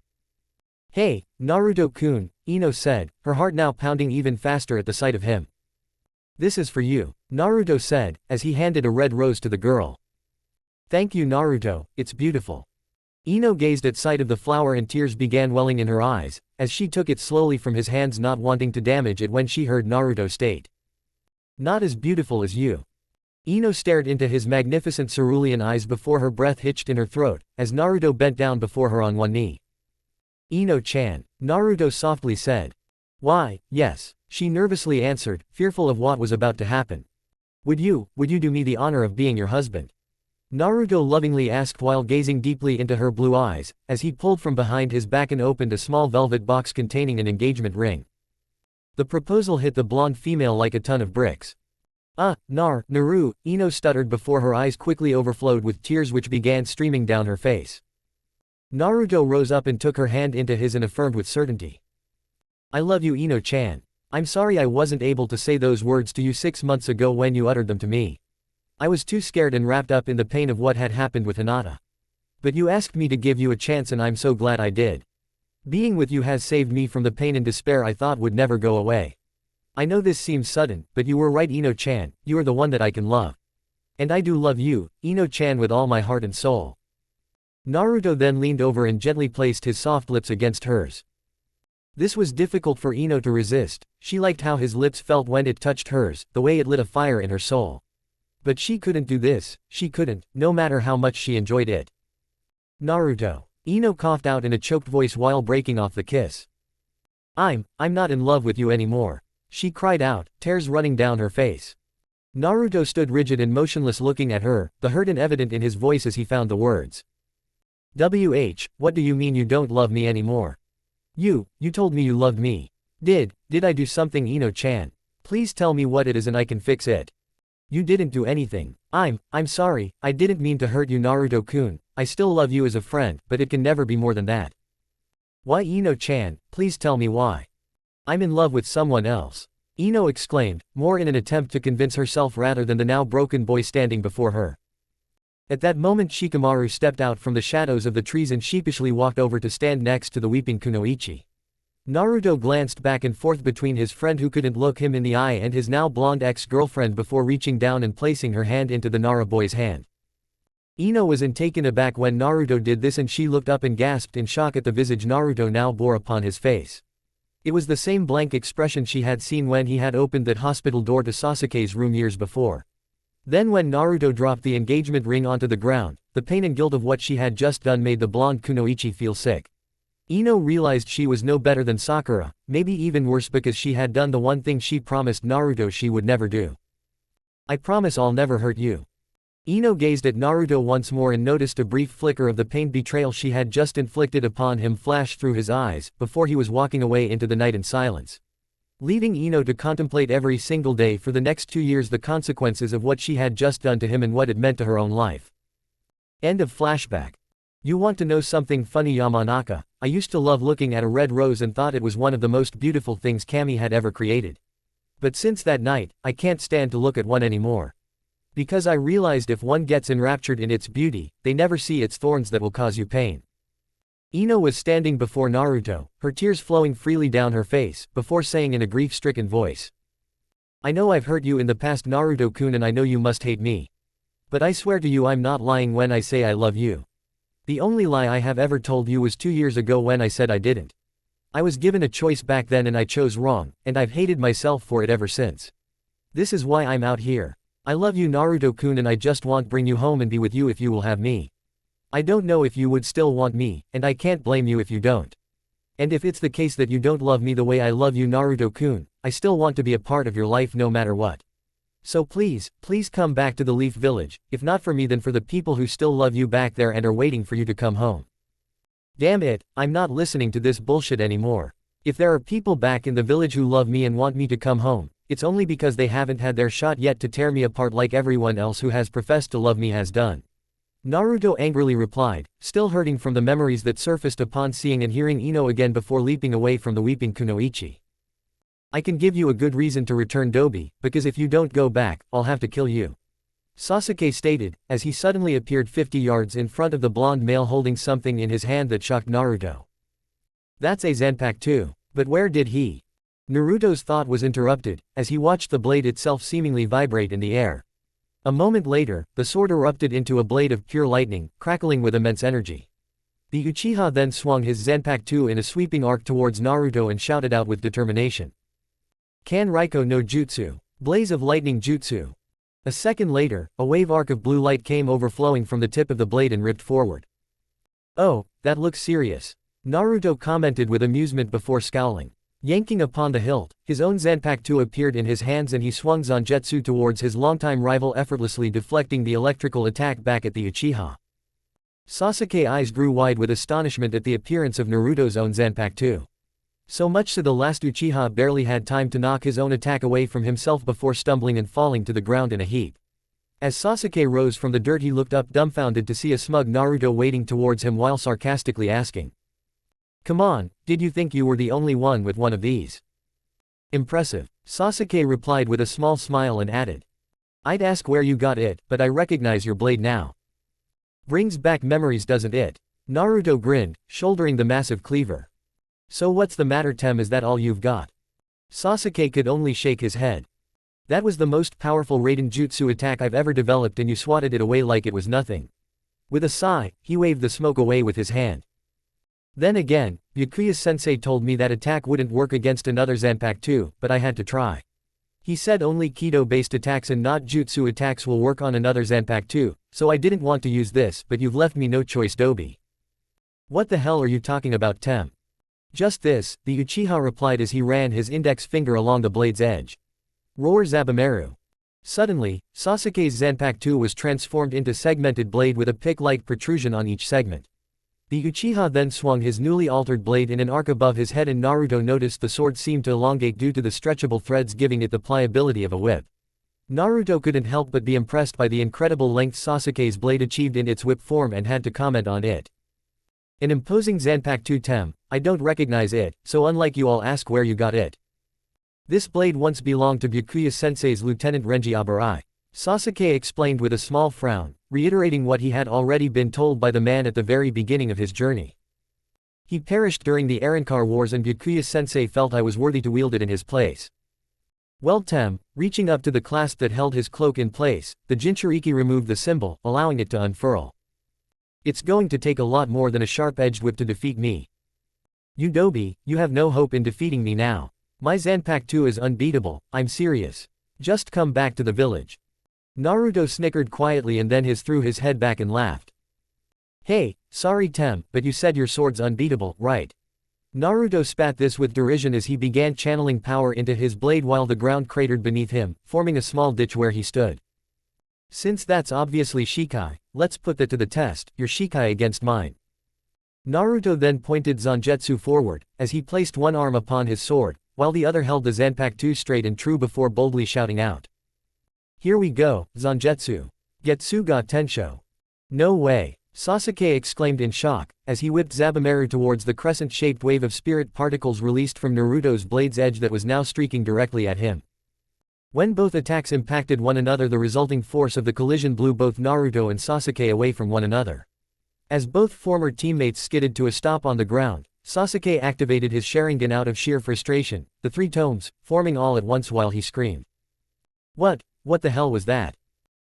Hey, Naruto-kun, Ino said, her heart now pounding even faster at the sight of him. This is for you, Naruto said, as he handed a red rose to the girl. Thank you Naruto, it's beautiful. Ino gazed at sight of the flower and tears began welling in her eyes, as she took it slowly from his hands, not wanting to damage it when she heard Naruto state. Not as beautiful as you. Ino stared into his magnificent cerulean eyes before her breath hitched in her throat, as Naruto bent down before her on one knee. Ino-chan, Naruto softly said. Why, yes, she nervously answered, fearful of what was about to happen. Would you do me the honor of being your husband? Naruto lovingly asked while gazing deeply into her blue eyes, as he pulled from behind his back and opened a small velvet box containing an engagement ring. The proposal hit the blonde female like a ton of bricks. Naru, Ino stuttered before her eyes quickly overflowed with tears which began streaming down her face. Naruto rose up and took her hand into his and affirmed with certainty. I love you Ino-chan. I'm sorry I wasn't able to say those words to you 6 months ago when you uttered them to me. I was too scared and wrapped up in the pain of what had happened with Hinata. But you asked me to give you a chance and I'm so glad I did. Being with you has saved me from the pain and despair I thought would never go away. I know this seems sudden, but you were right Ino-chan, you are the one that I can love. And I do love you, Ino-chan, with all my heart and soul. Naruto then leaned over and gently placed his soft lips against hers. This was difficult for Ino to resist. She liked how his lips felt when it touched hers, the way it lit a fire in her soul. But she couldn't do this, she couldn't, no matter how much she enjoyed it. Naruto. Ino coughed out in a choked voice while breaking off the kiss. I'm not in love with you anymore. She cried out, tears running down her face. Naruto stood rigid and motionless looking at her, the hurt evident in his voice as he found the words. What do you mean you don't love me anymore? You told me you loved me. Did I do something Ino-chan? Please tell me what it is and I can fix it. You didn't do anything. I'm sorry, I didn't mean to hurt you Naruto-kun, I still love you as a friend, but it can never be more than that. Why Ino-chan, please tell me why. I'm in love with someone else. Ino exclaimed, more in an attempt to convince herself rather than the now broken boy standing before her. At that moment Shikamaru stepped out from the shadows of the trees and sheepishly walked over to stand next to the weeping kunoichi. Naruto glanced back and forth between his friend who couldn't look him in the eye and his now blonde ex-girlfriend before reaching down and placing her hand into the Nara boy's hand. Ino was taken aback when Naruto did this and she looked up and gasped in shock at the visage Naruto now bore upon his face. It was the same blank expression she had seen when he had opened that hospital door to Sasuke's room years before. Then when Naruto dropped the engagement ring onto the ground, the pain and guilt of what she had just done made the blonde kunoichi feel sick. Ino realized she was no better than Sakura, maybe even worse because she had done the one thing she promised Naruto she would never do. I promise I'll never hurt you. Ino gazed at Naruto once more and noticed a brief flicker of the pained betrayal she had just inflicted upon him flash through his eyes, before he was walking away into the night in silence. Leaving Ino to contemplate every single day for the next 2 years the consequences of what she had just done to him and what it meant to her own life. End of flashback. You want to know something funny Yamanaka? I used to love looking at a red rose and thought it was one of the most beautiful things Kami had ever created. But since that night, I can't stand to look at one anymore. Because I realized if one gets enraptured in its beauty, they never see its thorns that will cause you pain. Ino was standing before Naruto, her tears flowing freely down her face, before saying in a grief-stricken voice. I know I've hurt you in the past Naruto-kun and I know you must hate me. But I swear to you I'm not lying when I say I love you. The only lie I have ever told you was 2 years ago when I said I didn't. I was given a choice back then and I chose wrong, and I've hated myself for it ever since. This is why I'm out here. I love you Naruto-kun and I just want to bring you home and be with you if you will have me. I don't know if you would still want me, and I can't blame you if you don't. And if it's the case that you don't love me the way I love you Naruto-kun, I still want to be a part of your life no matter what. So please come back to the Leaf Village, if not for me then for the people who still love you back there and are waiting for you to come home. Damn it, I'm not listening to this bullshit anymore. If there are people back in the village who love me and want me to come home, it's only because they haven't had their shot yet to tear me apart like everyone else who has professed to love me has done. Naruto angrily replied, still hurting from the memories that surfaced upon seeing and hearing Ino again before leaping away from the weeping kunoichi. I can give you a good reason to return Dobi, because if you don't go back, I'll have to kill you. Sasuke stated, as he suddenly appeared 50 yards in front of the blonde male holding something in his hand that shocked Naruto. That's a Zanpakuto. But where did he? Naruto's thought was interrupted, as he watched the blade itself seemingly vibrate in the air. A moment later, the sword erupted into a blade of pure lightning, crackling with immense energy. The Uchiha then swung his Zanpakuto in a sweeping arc towards Naruto and shouted out with determination. Kan Raiko no Jutsu. Blaze of lightning jutsu. A second later, a wave arc of blue light came overflowing from the tip of the blade and ripped forward. Oh, that looks serious. Naruto commented with amusement before scowling. Yanking upon the hilt, his own Zanpakuto appeared in his hands and he swung Zangetsu towards his longtime rival, effortlessly deflecting the electrical attack back at the Uchiha. Sasuke's eyes grew wide with astonishment at the appearance of Naruto's own Zanpakuto. So much so the last Uchiha barely had time to knock his own attack away from himself before stumbling and falling to the ground in a heap. As Sasuke rose from the dirt, he looked up dumbfounded to see a smug Naruto waiting towards him while sarcastically asking, "Come on, did you think you were the only one with one of these?" "Impressive," Sasuke replied with a small smile and added, "I'd ask where you got it, but I recognize your blade now. Brings back memories, doesn't it?" Naruto grinned, shouldering the massive cleaver. "So what's the matter, Tem, is that all you've got?" Sasuke could only shake his head. "That was the most powerful Raiden Jutsu attack I've ever developed and you swatted it away like it was nothing." With a sigh, he waved the smoke away with his hand. "Then again, Byakuya-sensei told me that attack wouldn't work against another Zanpakuto, but I had to try. He said only Kido-based attacks and not Jutsu attacks will work on another Zanpakuto, so I didn't want to use this, but you've left me no choice, Dobi." "What the hell are you talking about, Tem?" "Just this," the Uchiha replied as he ran his index finger along the blade's edge. Roar Zabumaru. Suddenly, Sasuke's Zanpakuto was transformed into segmented blade with a pick-like protrusion on each segment. The Uchiha then swung his newly altered blade in an arc above his head and Naruto noticed the sword seemed to elongate due to the stretchable threads, giving it the pliability of a whip. Naruto couldn't help but be impressed by the incredible length Sasuke's blade achieved in its whip form and had to comment on it. "An imposing Zanpakuto, Tem. I don't recognize it, so unlike you, I'll ask where you got it." "This blade once belonged to Byakuya-sensei's Lieutenant Renji Abarai," Sasuke explained with a small frown, reiterating what he had already been told by the man at the very beginning of his journey. "He perished during the Arrancar Wars and Byakuya-sensei felt I was worthy to wield it in his place." "Well, Tem," reaching up to the clasp that held his cloak in place, the Jinchuriki removed the symbol, allowing it to unfurl. "It's going to take a lot more than a sharp-edged whip to defeat me. You Dobi, you have no hope in defeating me now. My Zanpakuto is unbeatable, I'm serious. Just come back to the village." Naruto snickered quietly and then threw his head back and laughed. "Hey, sorry Tem, but you said your sword's unbeatable, right?" Naruto spat this with derision as he began channeling power into his blade while the ground cratered beneath him, forming a small ditch where he stood. "Since that's obviously Shikai, let's put that to the test, your Shikai against mine." Naruto then pointed Zangetsu forward, as he placed one arm upon his sword, while the other held the Zanpakuto straight and true before boldly shouting out. "Here we go, Zangetsu. Getsuga Tensho." "No way," Sasuke exclaimed in shock, as he whipped Zabumaru towards the crescent-shaped wave of spirit particles released from Naruto's blade's edge that was now streaking directly at him. When both attacks impacted one another, the resulting force of the collision blew both Naruto and Sasuke away from one another. As both former teammates skidded to a stop on the ground, Sasuke activated his Sharingan out of sheer frustration, the three tomes, forming all at once while he screamed. What the hell was that?"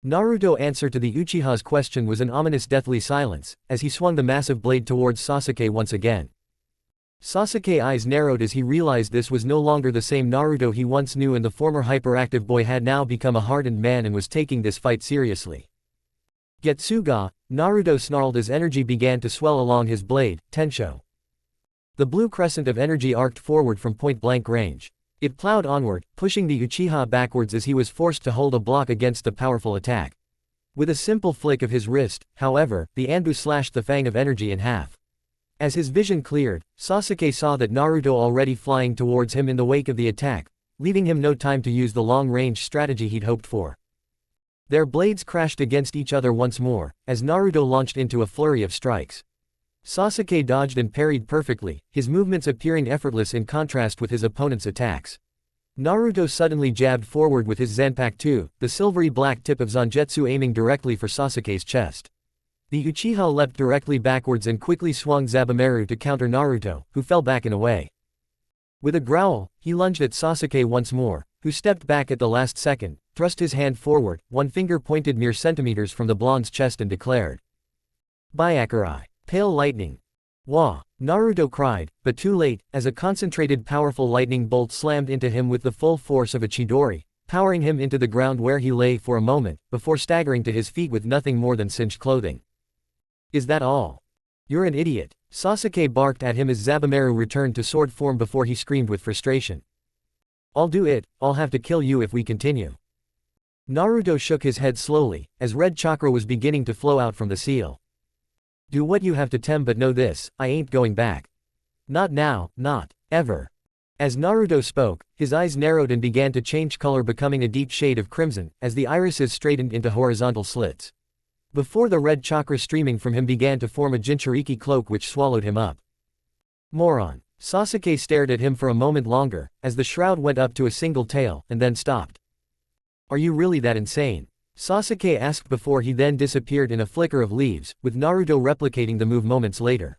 Naruto's answer to the Uchiha's question was an ominous deathly silence, as he swung the massive blade towards Sasuke once again. Sasuke's eyes narrowed as he realized this was no longer the same Naruto he once knew, and the former hyperactive boy had now become a hardened man and was taking this fight seriously. "Getsuga," Naruto snarled as energy began to swell along his blade, Tensho. The blue crescent of energy arced forward from point-blank range. It plowed onward, pushing the Uchiha backwards as he was forced to hold a block against the powerful attack. With a simple flick of his wrist, however, the Anbu slashed the fang of energy in half. As his vision cleared, Sasuke saw that Naruto already flying towards him in the wake of the attack, leaving him no time to use the long-range strategy he'd hoped for. Their blades crashed against each other once more, as Naruto launched into a flurry of strikes. Sasuke dodged and parried perfectly, his movements appearing effortless in contrast with his opponent's attacks. Naruto suddenly jabbed forward with his Zanpakuto, the silvery black tip of Zangetsu aiming directly for Sasuke's chest. The Uchiha leapt directly backwards and quickly swung Zabumaru to counter Naruto, who fell back and away. With a growl, he lunged at Sasuke once more, who stepped back at the last second, thrust his hand forward, one finger pointed mere centimeters from the blonde's chest and declared, "Byakurai, pale lightning." "Wah!" Naruto cried, but too late, as a concentrated powerful lightning bolt slammed into him with the full force of a Chidori, powering him into the ground where he lay for a moment, before staggering to his feet with nothing more than singed clothing. "Is that all? You're an idiot," Sasuke barked at him as Zabumaru returned to sword form before he screamed with frustration. "I'll do it, I'll have to kill you if we continue." Naruto shook his head slowly, as red chakra was beginning to flow out from the seal. "Do what you have to Tem, but know this, I ain't going back. Not now, not ever." As Naruto spoke, his eyes narrowed and began to change color, becoming a deep shade of crimson, as the irises straightened into horizontal slits. Before the red chakra streaming from him began to form a Jinchuriki cloak which swallowed him up. "Moron." Sasuke stared at him for a moment longer, as the shroud went up to a single tail, and then stopped. "Are you really that insane?" Sasuke asked before he then disappeared in a flicker of leaves, with Naruto replicating the move moments later.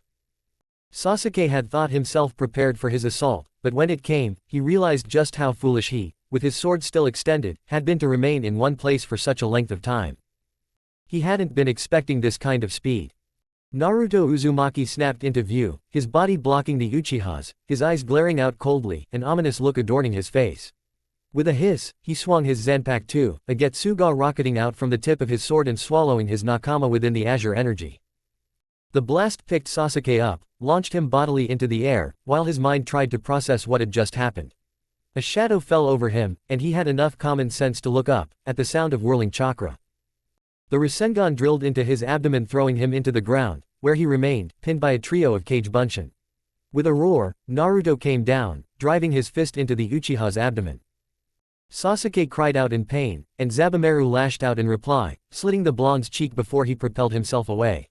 Sasuke had thought himself prepared for his assault, but when it came, he realized just how foolish he, with his sword still extended, had been to remain in one place for such a length of time. He hadn't been expecting this kind of speed. Naruto Uzumaki snapped into view, his body blocking the Uchihas, his eyes glaring out coldly, an ominous look adorning his face. With a hiss, he swung his Zanpakuto, a Getsuga rocketing out from the tip of his sword and swallowing his nakama within the azure energy. The blast picked Sasuke up, launched him bodily into the air, while his mind tried to process what had just happened. A shadow fell over him, and he had enough common sense to look up, at the sound of whirling chakra. The rasengan drilled into his abdomen, throwing him into the ground, where he remained, pinned by a trio of cage bunshin. With a roar, Naruto came down, driving his fist into the Uchiha's abdomen. Sasuke cried out in pain, and Zabumaru lashed out in reply, slitting the blonde's cheek before he propelled himself away.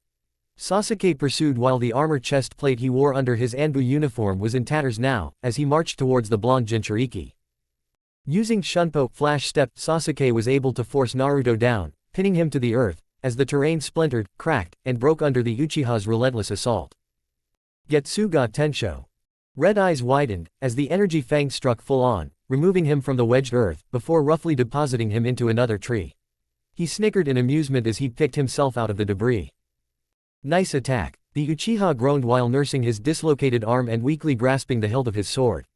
Sasuke pursued while the armor chest plate he wore under his Anbu uniform was in tatters now, as he marched towards the blonde Jinchuriki. Using Shunpo flash step, Sasuke was able to force Naruto down, pinning him to the earth, as the terrain splintered, cracked, and broke under the Uchiha's relentless assault. Getsuga Tensho. Red eyes widened, as the energy fang struck full on, removing him from the wedged earth, before roughly depositing him into another tree. He snickered in amusement as he picked himself out of the debris. "Nice attack," the Uchiha groaned while nursing his dislocated arm and weakly grasping the hilt of his sword.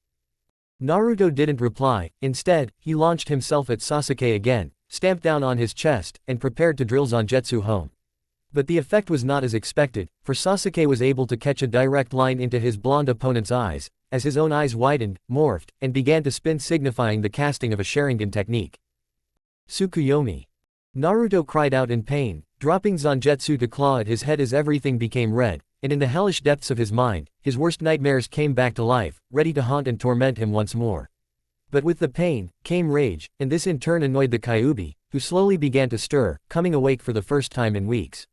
Naruto didn't reply, instead, he launched himself at Sasuke again, stamped down on his chest, and prepared to drill Zangetsu home. But the effect was not as expected, for Sasuke was able to catch a direct line into his blonde opponent's eyes, as his own eyes widened, morphed, and began to spin, signifying the casting of a Sharingan technique. "Tsukuyomi!" Naruto cried out in pain, dropping Zangetsu to claw at his head as everything became red, and in the hellish depths of his mind, his worst nightmares came back to life, ready to haunt and torment him once more. But with the pain, came rage, and this in turn annoyed the Kyuubi, who slowly began to stir, coming awake for the first time in weeks.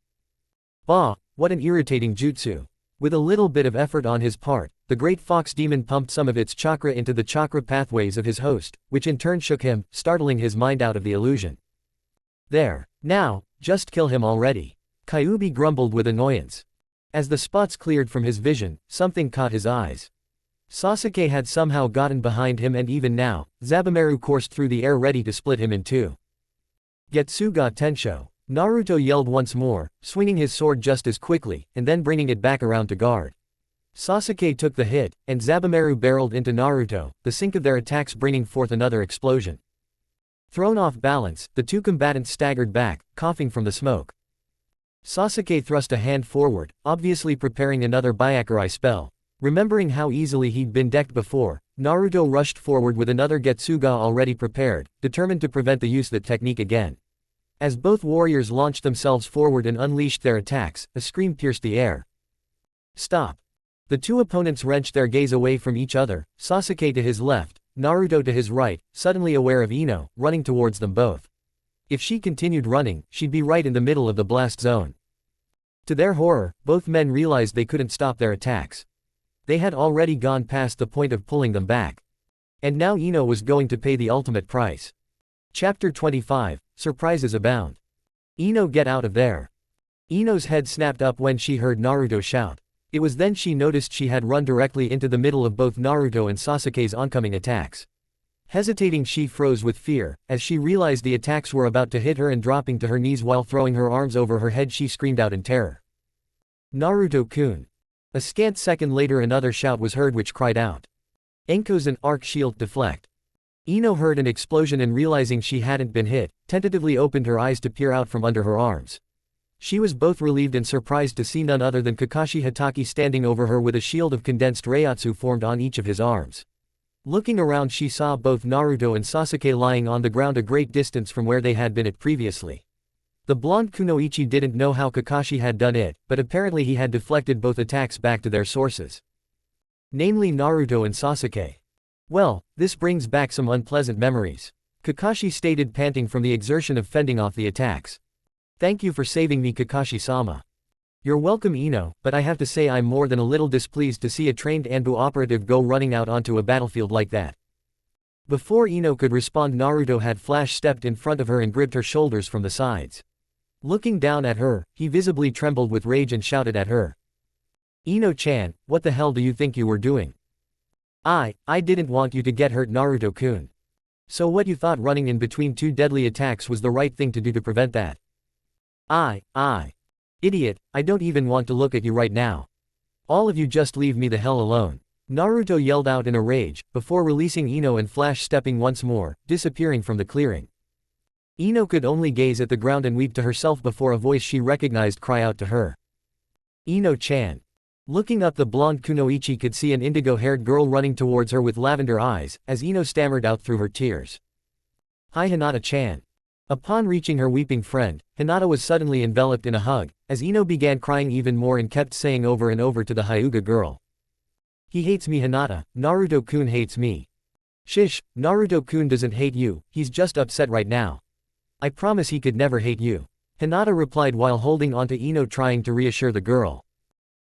Bah, what an irritating jutsu. With a little bit of effort on his part, the great fox demon pumped some of its chakra into the chakra pathways of his host, which in turn shook him, startling his mind out of the illusion. "There. Now, just kill him already," Kyuubi grumbled with annoyance. As the spots cleared from his vision, something caught his eyes. Sasuke had somehow gotten behind him, and even now, Zabumaru coursed through the air ready to split him in two. "Getsuga Tensho!" Naruto yelled once more, swinging his sword just as quickly, and then bringing it back around to guard. Sasuke took the hit, and Zabumaru barreled into Naruto, the sync of their attacks bringing forth another explosion. Thrown off balance, the two combatants staggered back, coughing from the smoke. Sasuke thrust a hand forward, obviously preparing another Byakurai spell. Remembering how easily he'd been decked before, Naruto rushed forward with another Getsuga already prepared, determined to prevent the use of that technique again. As both warriors launched themselves forward and unleashed their attacks, a scream pierced the air. "Stop!" The two opponents wrenched their gaze away from each other, Sasuke to his left, Naruto to his right, suddenly aware of Ino, running towards them both. If she continued running, she'd be right in the middle of the blast zone. To their horror, both men realized they couldn't stop their attacks. They had already gone past the point of pulling them back. And now Ino was going to pay the ultimate price. Chapter 25, Surprises Abound. Ino, get out of there. Ino's head snapped up when she heard Naruto shout. It was then she noticed she had run directly into the middle of both Naruto and Sasuke's oncoming attacks. Hesitating, she froze with fear, as she realized the attacks were about to hit her, and dropping to her knees while throwing her arms over her head, she screamed out in terror. Naruto-kun. A scant second later another shout was heard which cried out. Enko's an arc shield deflect. Ino heard an explosion and, realizing she hadn't been hit, tentatively opened her eyes to peer out from under her arms. She was both relieved and surprised to see none other than Kakashi Hatake standing over her with a shield of condensed Reiatsu formed on each of his arms. Looking around, she saw both Naruto and Sasuke lying on the ground a great distance from where they had been at previously. The blonde kunoichi didn't know how Kakashi had done it, but apparently he had deflected both attacks back to their sources. Namely Naruto and Sasuke. Well, this brings back some unpleasant memories. Kakashi stated, panting from the exertion of fending off the attacks. Thank you for saving me, Kakashi-sama. You're welcome, Ino, but I have to say I'm more than a little displeased to see a trained Anbu operative go running out onto a battlefield like that. Before Ino could respond, Naruto had flash-stepped in front of her and gripped her shoulders from the sides. Looking down at her, he visibly trembled with rage and shouted at her. Ino-chan, what the hell do you think you were doing? I didn't want you to get hurt, Naruto-kun. So what, you thought running in between two deadly attacks was the right thing to do to prevent that? Idiot, I don't even want to look at you right now. All of you just leave me the hell alone. Naruto yelled out in a rage, before releasing Ino and flash-stepping once more, disappearing from the clearing. Ino could only gaze at the ground and weep to herself before a voice she recognized cry out to her. Ino-chan. Looking up, the blonde kunoichi could see an indigo-haired girl running towards her with lavender eyes, as Ino stammered out through her tears. Hi, Hinata-chan. Upon reaching her weeping friend, Hinata was suddenly enveloped in a hug, as Ino began crying even more and kept saying over and over to the Hyuga girl. He hates me, Hinata. Naruto-kun hates me. Shish, Naruto-kun doesn't hate you, he's just upset right now. I promise he could never hate you. Hinata replied while holding onto Ino, trying to reassure the girl.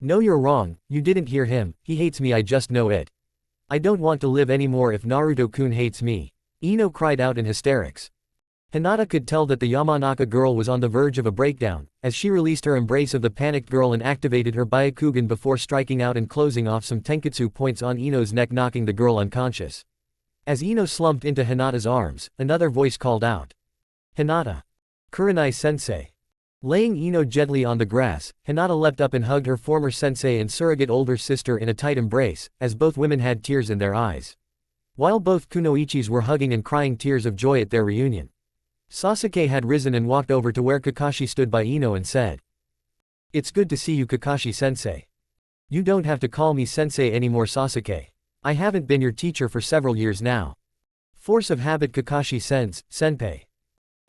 No, you're wrong, you didn't hear him, he hates me, I just know it. I don't want to live anymore if Naruto-kun hates me. Ino cried out in hysterics. Hinata could tell that the Yamanaka girl was on the verge of a breakdown, as she released her embrace of the panicked girl and activated her Byakugan before striking out and closing off some Tenketsu points on Ino's neck, knocking the girl unconscious. As Ino slumped into Hinata's arms, another voice called out. Hinata. Kurenai-sensei. Laying Ino gently on the grass, Hinata leapt up and hugged her former sensei and surrogate older sister in a tight embrace, as both women had tears in their eyes. While both kunoichis were hugging and crying tears of joy at their reunion. Sasuke had risen and walked over to where Kakashi stood by Ino and said. It's good to see you, Kakashi-sensei. You don't have to call me sensei anymore, Sasuke. I haven't been your teacher for several years now. Force of habit, Kakashi-senpai.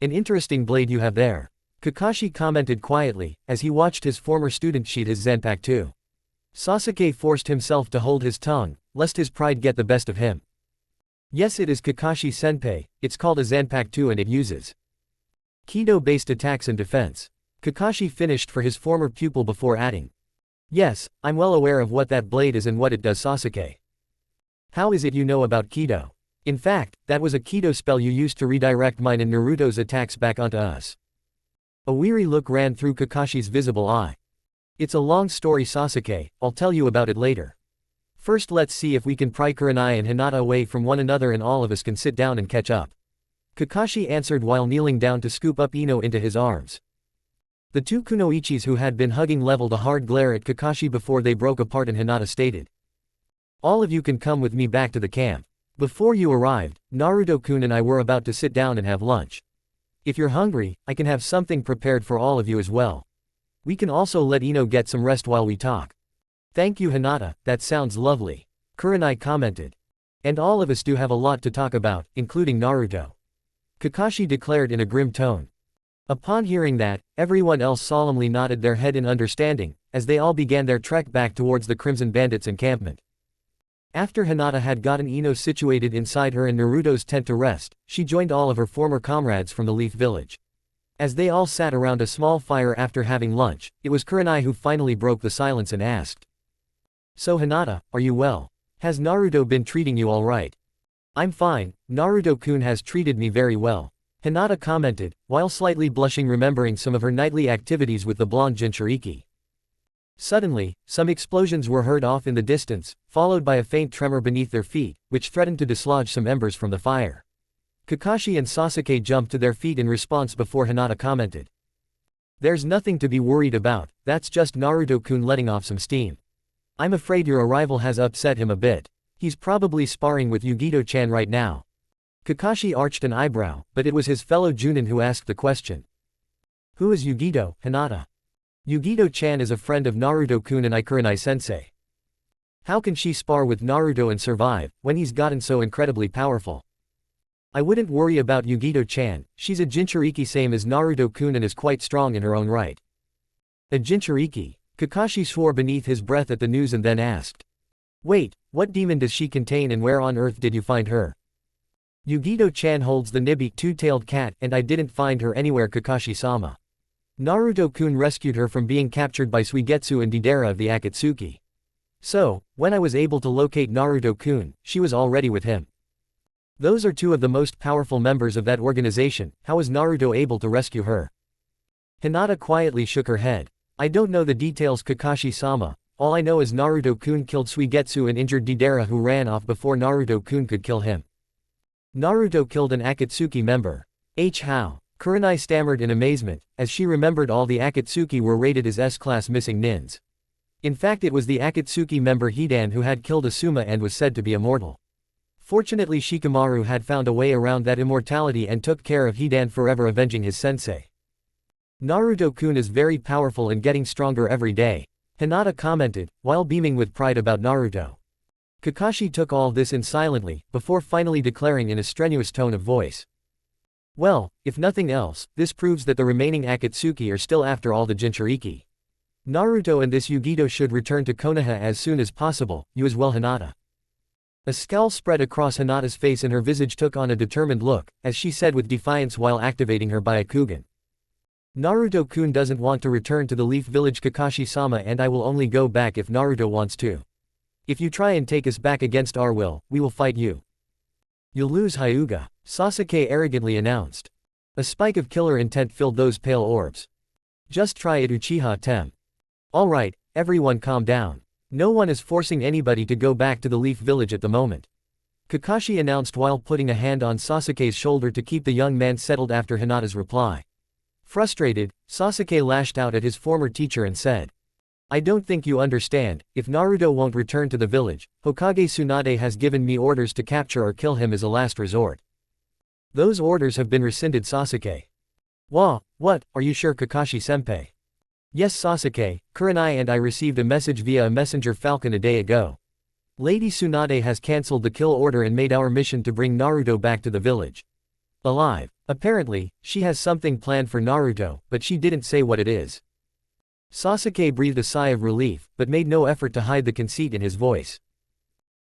An interesting blade you have there. Kakashi commented quietly, as he watched his former student sheath his Zanpakuto. Sasuke forced himself to hold his tongue, lest his pride get the best of him. Yes, it is Kakashi-senpai, it's called a Zanpakuto and it uses Kido-based attacks and defense. Kakashi finished for his former pupil before adding. Yes, I'm well aware of what that blade is and what it does, Sasuke. How is it you know about Kido? In fact, that was a Kido spell you used to redirect mine and Naruto's attacks back onto us. A weary look ran through Kakashi's visible eye. It's a long story, Sasuke, I'll tell you about it later. First let's see if we can pry Kurenai and Hinata away from one another and all of us can sit down and catch up. Kakashi answered while kneeling down to scoop up Ino into his arms. The two kunoichis who had been hugging leveled a hard glare at Kakashi before they broke apart, and Hinata stated. All of you can come with me back to the camp. Before you arrived, Naruto-kun and I were about to sit down and have lunch. If you're hungry, I can have something prepared for all of you as well. We can also let Ino get some rest while we talk. Thank you, Hinata, that sounds lovely. Kurenai commented. And all of us do have a lot to talk about, including Naruto. Kakashi declared in a grim tone. Upon hearing that, everyone else solemnly nodded their head in understanding, as they all began their trek back towards the Crimson Bandits' encampment. After Hinata had gotten Ino situated inside her and Naruto's tent to rest, she joined all of her former comrades from the Leaf Village. As they all sat around a small fire after having lunch, it was Kurenai who finally broke the silence and asked. So Hinata, are you well? Has Naruto been treating you all right? I'm fine, Naruto-kun has treated me very well, Hinata commented, while slightly blushing remembering some of her nightly activities with the blonde Jinchuriki. Suddenly, some explosions were heard off in the distance, followed by a faint tremor beneath their feet, which threatened to dislodge some embers from the fire. Kakashi and Sasuke jumped to their feet in response before Hinata commented. There's nothing to be worried about, that's just Naruto-kun letting off some steam. I'm afraid your arrival has upset him a bit. He's probably sparring with Yugito-chan right now. Kakashi arched an eyebrow, but it was his fellow Junin who asked the question. Who is Yugito, Hinata? Yugito-chan is a friend of Naruto-kun and Kurenai-sensei. How can she spar with Naruto and survive, when he's gotten so incredibly powerful? I wouldn't worry about Yugito-chan, she's a Jinchuriki same as Naruto-kun and is quite strong in her own right. A Jinchuriki? Kakashi swore beneath his breath at the news and then asked. Wait, what demon does she contain and where on earth did you find her? Yugito-chan holds the Nibi two-tailed cat and I didn't find her anywhere Kakashi-sama. Naruto-kun rescued her from being captured by Suigetsu and Deidara of the Akatsuki. So, when I was able to locate Naruto-kun, she was already with him. Those are two of the most powerful members of that organization, how was Naruto able to rescue her? Hinata quietly shook her head. I don't know the details Kakashi-sama, all I know is Naruto-kun killed Suigetsu and injured Deidara who ran off before Naruto-kun could kill him. Naruto killed an Akatsuki member. How? Kurenai stammered in amazement, as she remembered all the Akatsuki were rated as S-class missing nins. In fact it was the Akatsuki member Hidan who had killed Asuma and was said to be immortal. Fortunately Shikamaru had found a way around that immortality and took care of Hidan forever avenging his sensei. Naruto-kun is very powerful and getting stronger every day, Hinata commented, while beaming with pride about Naruto. Kakashi took all this in silently, before finally declaring in a strenuous tone of voice. Well, if nothing else, this proves that the remaining Akatsuki are still after all the Jinchuriki. Naruto and this Yugito should return to Konoha as soon as possible, you as well Hinata. A scowl spread across Hinata's face and her visage took on a determined look, as she said with defiance while activating her Byakugan. Naruto-kun doesn't want to return to the Leaf Village Kakashi-sama and I will only go back if Naruto wants to. If you try and take us back against our will, we will fight you. You'll lose Hyuga, Sasuke arrogantly announced. A spike of killer intent filled those pale orbs. Just try it Uchiha Tem. Alright, everyone calm down. No one is forcing anybody to go back to the Leaf Village at the moment. Kakashi announced while putting a hand on Sasuke's shoulder to keep the young man settled after Hinata's reply. Frustrated, Sasuke lashed out at his former teacher and said. I don't think you understand, if Naruto won't return to the village, Hokage Tsunade has given me orders to capture or kill him as a last resort. Those orders have been rescinded Sasuke. What, are you sure Kakashi-senpai? Yes Sasuke, Kurenai and I received a message via a messenger falcon a day ago. Lady Tsunade has cancelled the kill order and made our mission to bring Naruto back to the village. Alive. Apparently, she has something planned for Naruto, but she didn't say what it is. Sasuke breathed a sigh of relief, but made no effort to hide the conceit in his voice.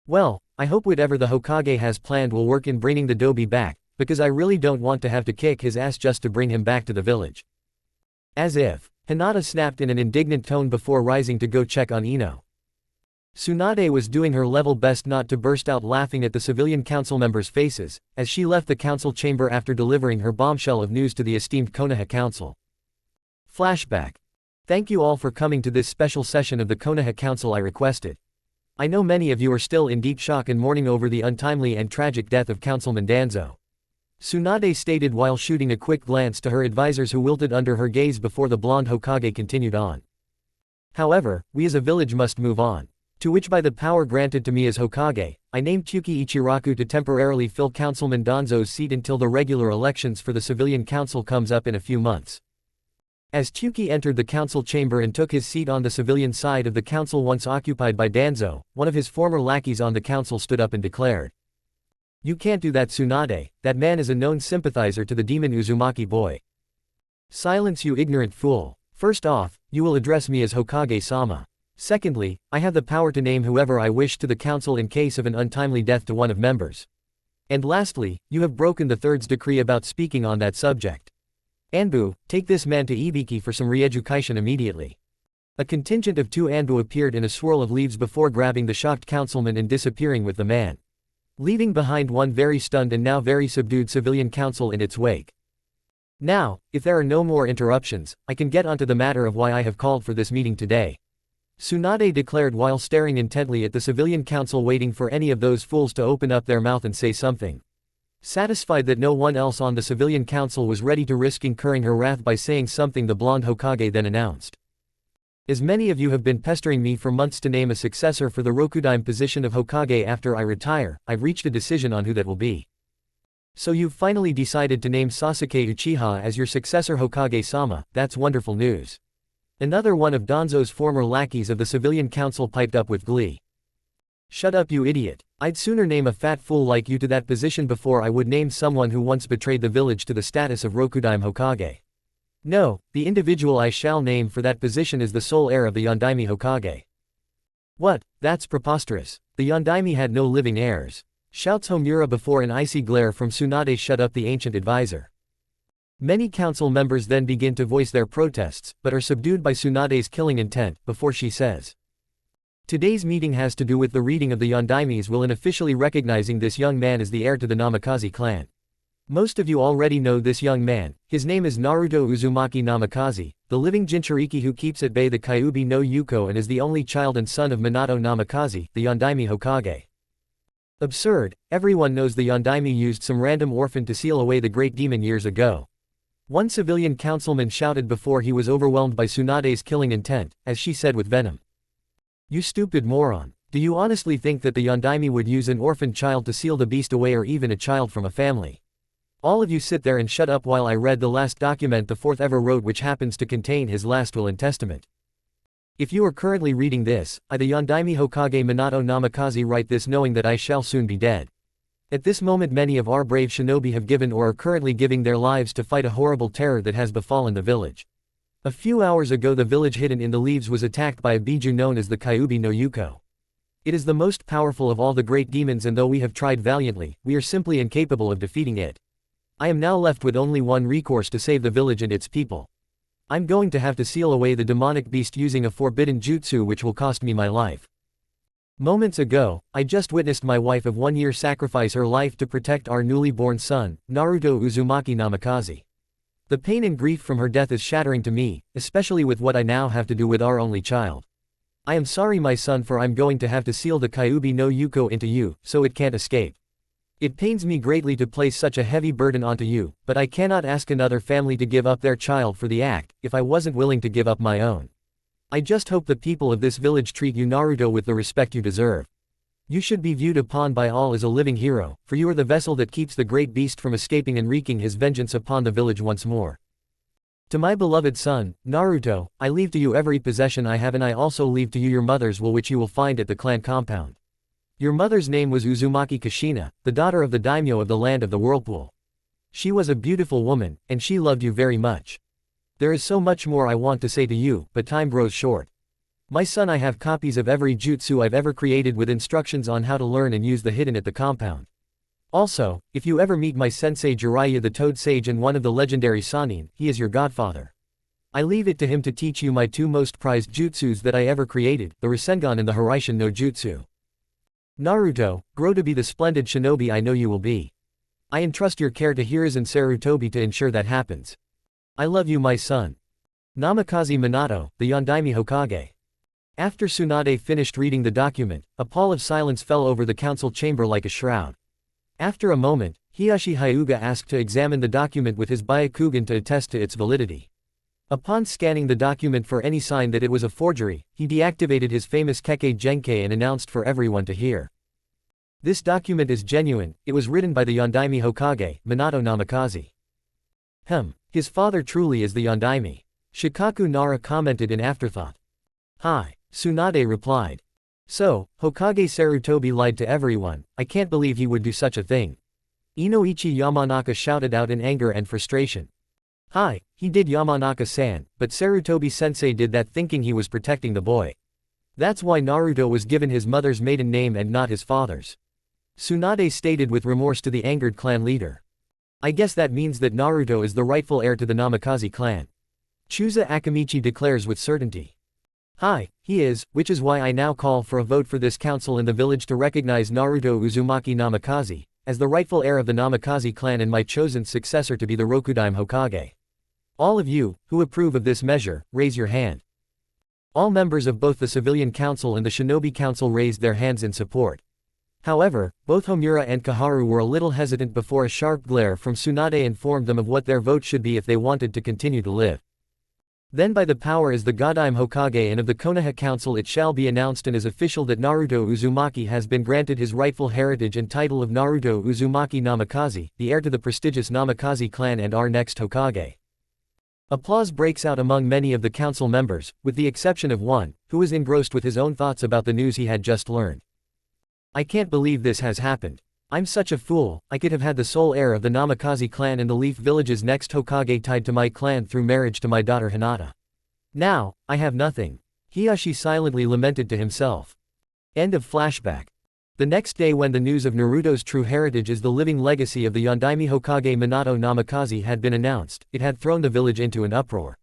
Well, I hope whatever the Hokage has planned will work in bringing the Dobi back, because I really don't want to have to kick his ass just to bring him back to the village. As if, Hinata snapped in an indignant tone before rising to go check on Ino. Tsunade was doing her level best not to burst out laughing at the civilian council members' faces, as she left the council chamber after delivering her bombshell of news to the esteemed Konoha Council. Flashback. Thank you all for coming to this special session of the Konoha Council I requested. I know many of you are still in deep shock and mourning over the untimely and tragic death of Councilman Danzo. Tsunade stated while shooting a quick glance to her advisors who wilted under her gaze before the blonde Hokage continued on. However, we as a village must move on. To which by the power granted to me as Hokage, I named Tyuki Ichiraku to temporarily fill Councilman Danzo's seat until the regular elections for the civilian council comes up in a few months. As Tyuki entered the council chamber and took his seat on the civilian side of the council once occupied by Danzo, one of his former lackeys on the council stood up and declared. You can't do that Tsunade, that man is a known sympathizer to the demon Uzumaki boy. Silence you ignorant fool. First off, you will address me as Hokage-sama. Secondly, I have the power to name whoever I wish to the council in case of an untimely death to one of members. And lastly, you have broken the third's decree about speaking on that subject. Anbu, take this man to Ibiki for some re-education immediately. A contingent of 2 Anbu appeared in a swirl of leaves before grabbing the shocked councilman and disappearing with the man. leaving behind one very stunned and now very subdued civilian council in its wake. Now, if there are no more interruptions, I can get onto the matter of why I have called for this meeting today. Tsunade declared while staring intently at the civilian council, waiting for any of those fools to open up their mouth and say something. Satisfied that no one else on the civilian council was ready to risk incurring her wrath by saying something, the blonde Hokage then announced. As many of you have been pestering me for months to name a successor for the Rokudaime position of Hokage after I retire, I've reached a decision on who that will be. So you've finally decided to name Sasuke Uchiha as your successor, Hokage-sama. That's wonderful news. Another one of Danzo's former lackeys of the civilian council piped up with glee. Shut up, you idiot. I'd sooner name a fat fool like you to that position before I would name someone who once betrayed the village to the status of Rokudaime Hokage. No, the individual I shall name for that position is the sole heir of the Yondaime Hokage. What? That's preposterous. The Yondaime had no living heirs. Shouts Homura before an icy glare from Tsunade. Shut up, the ancient advisor. Many council members then begin to voice their protests, but are subdued by Tsunade's killing intent, before she says. Today's meeting has to do with the reading of the Yondaime's will and officially recognizing this young man as the heir to the Namikaze clan. Most of you already know this young man. His name is Naruto Uzumaki Namikaze, the living Jinchuriki who keeps at bay the Kyuubi no Yuko and is the only child and son of Minato Namikaze, the Yondaime Hokage. Absurd, everyone knows the Yondaime used some random orphan to seal away the great demon years ago. One civilian councilman shouted before he was overwhelmed by Tsunade's killing intent, as she said with venom. You stupid moron. Do you honestly think that the Yondaime would use an orphan child to seal the beast away, or even a child from a family? All of you sit there and shut up while I read the last document the fourth ever wrote, which happens to contain his last will and testament. If you are currently reading this, I, the Yondaime Hokage Minato Namikaze, write this knowing that I shall soon be dead. At this moment many of our brave shinobi have given or are currently giving their lives to fight a horrible terror that has befallen the village. A few hours ago the village hidden in the leaves was attacked by a biju known as the Kyuubi no Yuko. It is the most powerful of all the great demons, and though we have tried valiantly, we are simply incapable of defeating it. I am now left with only one recourse to save the village and its people. I'm going to have to seal away the demonic beast using a forbidden jutsu which will cost me my life. Moments ago, I just witnessed my wife of 1 year sacrifice her life to protect our newly born son, Naruto Uzumaki Namikaze. The pain and grief from her death is shattering to me, especially with what I now have to do with our only child. I am sorry, my son, for I'm going to have to seal the Kyuubi no Yuko into you, so it can't escape. It pains me greatly to place such a heavy burden onto you, but I cannot ask another family to give up their child for the act, if I wasn't willing to give up my own. I just hope the people of this village treat you, Naruto, with the respect you deserve. You should be viewed upon by all as a living hero, for you are the vessel that keeps the great beast from escaping and wreaking his vengeance upon the village once more. To my beloved son, Naruto, I leave to you every possession I have, and I also leave to you your mother's will, which you will find at the clan compound. Your mother's name was Uzumaki Kushina, the daughter of the daimyo of the land of the whirlpool. She was a beautiful woman, and she loved you very much. There is so much more I want to say to you, but time grows short. My son, I have copies of every jutsu I've ever created with instructions on how to learn and use the hidden at the compound. Also, if you ever meet my sensei Jiraiya the Toad Sage and one of the legendary Sannin, he is your godfather. I leave it to him to teach you my two most prized jutsus that I ever created, the rasengan and the Hiraishin no Jutsu. Naruto, grow to be the splendid shinobi I know you will be. I entrust your care to Hiruzen Sarutobi to ensure that happens. I love you, my son. Namikaze Minato, the Yondaime Hokage. After Tsunade finished reading the document, a pall of silence fell over the council chamber like a shroud. After a moment, Hiyashi Hyuga asked to examine the document with his Byakugan to attest to its validity. Upon scanning the document for any sign that it was a forgery, he deactivated his famous Kekkei Genkei and announced for everyone to hear. This document is genuine. It was written by the Yondaime Hokage, Minato Namikaze. His father truly is the Yondaime. Shikaku Nara commented in afterthought. Hi. Tsunade replied. So, Hokage Sarutobi lied to everyone. I can't believe he would do such a thing. Inoichi Yamanaka shouted out in anger and frustration. Hi, he did, Yamanaka-san, but Sarutobi-sensei did that thinking he was protecting the boy. That's why Naruto was given his mother's maiden name and not his father's. Tsunade stated with remorse to the angered clan leader. I guess that means that Naruto is the rightful heir to the Namikaze clan. Chusa Akamichi declares with certainty. Hi, he is, which is why I now call for a vote for this council in the village to recognize Naruto Uzumaki Namikaze as the rightful heir of the Namikaze clan and my chosen successor to be the Rokudaime Hokage. All of you, who approve of this measure, raise your hand. All members of both the Civilian Council and the Shinobi Council raised their hands in support. However, both Homura and Kaharu were a little hesitant before a sharp glare from Tsunade informed them of what their vote should be if they wanted to continue to live. Then by the power as the Godaime Hokage and of the Konoha Council it shall be announced and is official that Naruto Uzumaki has been granted his rightful heritage and title of Naruto Uzumaki Namikaze, the heir to the prestigious Namikaze clan and our next Hokage. Applause breaks out among many of the council members, with the exception of one, who was engrossed with his own thoughts about the news he had just learned. I can't believe this has happened. I'm such a fool. I could have had the sole heir of the Namikaze clan and the Leaf Village's next Hokage tied to my clan through marriage to my daughter Hinata. Now, I have nothing. Hiyashi silently lamented to himself. End of flashback. The next day when the news of Naruto's true heritage as the living legacy of the Yondaime Hokage Minato Namikaze had been announced, it had thrown the village into an uproar.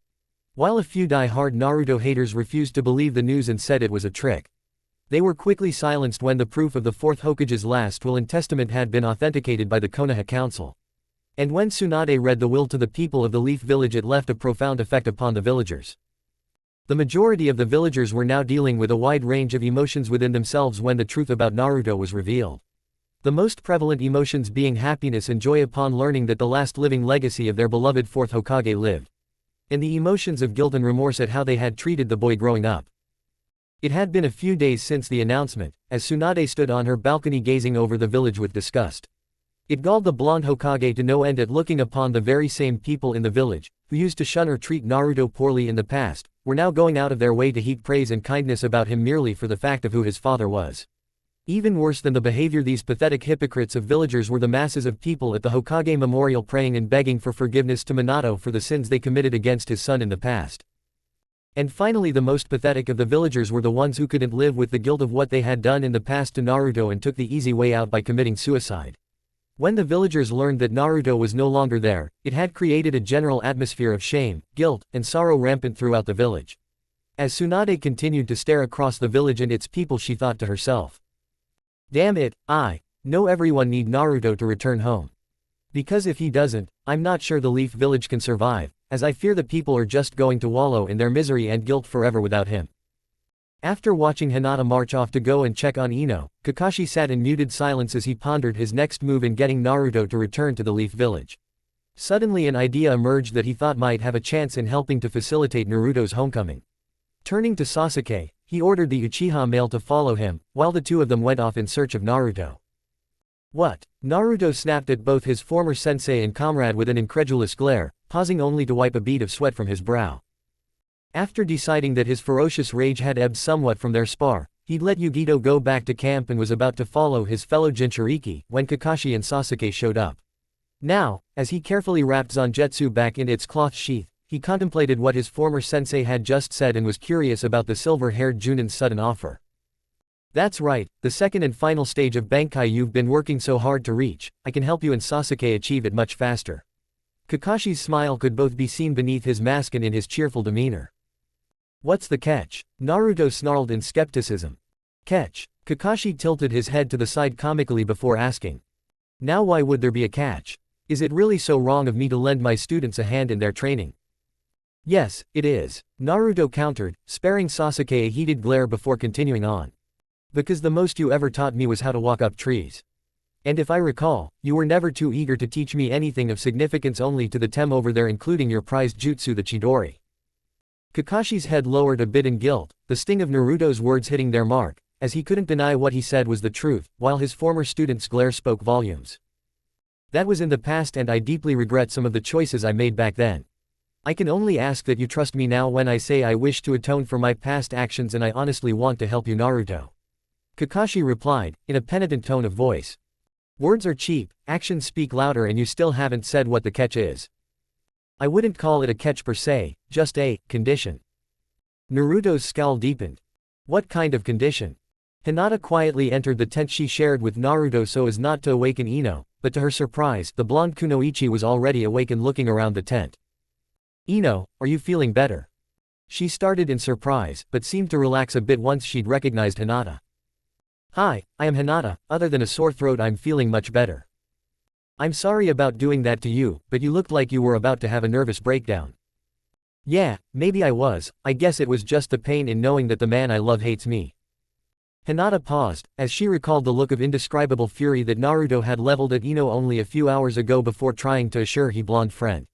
While a few die-hard Naruto haters refused to believe the news and said it was a trick, they were quickly silenced when the proof of the fourth Hokage's last will and testament had been authenticated by the Konoha Council. And when Tsunade read the will to the people of the Leaf Village it left a profound effect upon the villagers. The majority of the villagers were now dealing with a wide range of emotions within themselves when the truth about Naruto was revealed. The most prevalent emotions being happiness and joy upon learning that the last living legacy of their beloved fourth Hokage lived. And the emotions of guilt and remorse at how they had treated the boy growing up. It had been a few days since the announcement, as Tsunade stood on her balcony gazing over the village with disgust. It galled the blonde Hokage to no end at looking upon the very same people in the village, who used to shun or treat Naruto poorly in the past, were now going out of their way to heap praise and kindness about him merely for the fact of who his father was. Even worse than the behavior these pathetic hypocrites of villagers were the masses of people at the Hokage memorial praying and begging for forgiveness to Minato for the sins they committed against his son in the past. And finally the most pathetic of the villagers were the ones who couldn't live with the guilt of what they had done in the past to Naruto and took the easy way out by committing suicide. When the villagers learned that Naruto was no longer there, it had created a general atmosphere of shame, guilt, and sorrow rampant throughout the village. As Tsunade continued to stare across the village and its people she thought to herself. Damn it, I know everyone need Naruto to return home. Because if he doesn't, I'm not sure the Leaf Village can survive, as I fear the people are just going to wallow in their misery and guilt forever without him. After watching Hinata march off to go and check on Ino, Kakashi sat in muted silence as he pondered his next move in getting Naruto to return to the Leaf Village. Suddenly an idea emerged that he thought might have a chance in helping to facilitate Naruto's homecoming. Turning to Sasuke, he ordered the Uchiha male to follow him, while the two of them went off in search of Naruto. What? Naruto snapped at both his former sensei and comrade with an incredulous glare, pausing only to wipe a bead of sweat from his brow. After deciding that his ferocious rage had ebbed somewhat from their spar, he'd let Yugito go back to camp and was about to follow his fellow Jinchuriki when Kakashi and Sasuke showed up. Now, as he carefully wrapped Zangetsu back in its cloth sheath, he contemplated what his former sensei had just said and was curious about the silver-haired Junin's sudden offer. That's right, the second and final stage of Bankai you've been working so hard to reach. I can help you and Sasuke achieve it much faster. Kakashi's smile could both be seen beneath his mask and in his cheerful demeanor. What's the catch? Naruto snarled in skepticism. Catch? Kakashi tilted his head to the side comically before asking. Now why would there be a catch? Is it really so wrong of me to lend my students a hand in their training? Yes, it is, Naruto countered, sparing Sasuke a heated glare before continuing on. Because the most you ever taught me was how to walk up trees. And if I recall, you were never too eager to teach me anything of significance only to the tem over there including your prized jutsu the Chidori. Kakashi's head lowered a bit in guilt, the sting of Naruto's words hitting their mark, as he couldn't deny what he said was the truth, while his former student's glare spoke volumes. That was in the past and I deeply regret some of the choices I made back then. I can only ask that you trust me now when I say I wish to atone for my past actions and I honestly want to help you Naruto. Kakashi replied, in a penitent tone of voice. Words are cheap, actions speak louder and you still haven't said what the catch is. I wouldn't call it a catch per se, just a condition. Naruto's scowl deepened. What kind of condition? Hinata quietly entered the tent she shared with Naruto so as not to awaken Ino, but to her surprise, the blonde Kunoichi was already awake and looking around the tent. Ino, are you feeling better? She started in surprise, but seemed to relax a bit once she'd recognized Hinata. "Hi, I am Hinata, other than a sore throat I'm feeling much better. I'm sorry about doing that to you, but you looked like you were about to have a nervous breakdown." "Yeah, maybe I was, I guess it was just the pain in knowing that the man I love hates me." Hinata paused, as she recalled the look of indescribable fury that Naruto had leveled at Ino only a few hours ago before trying to assure his blonde friend.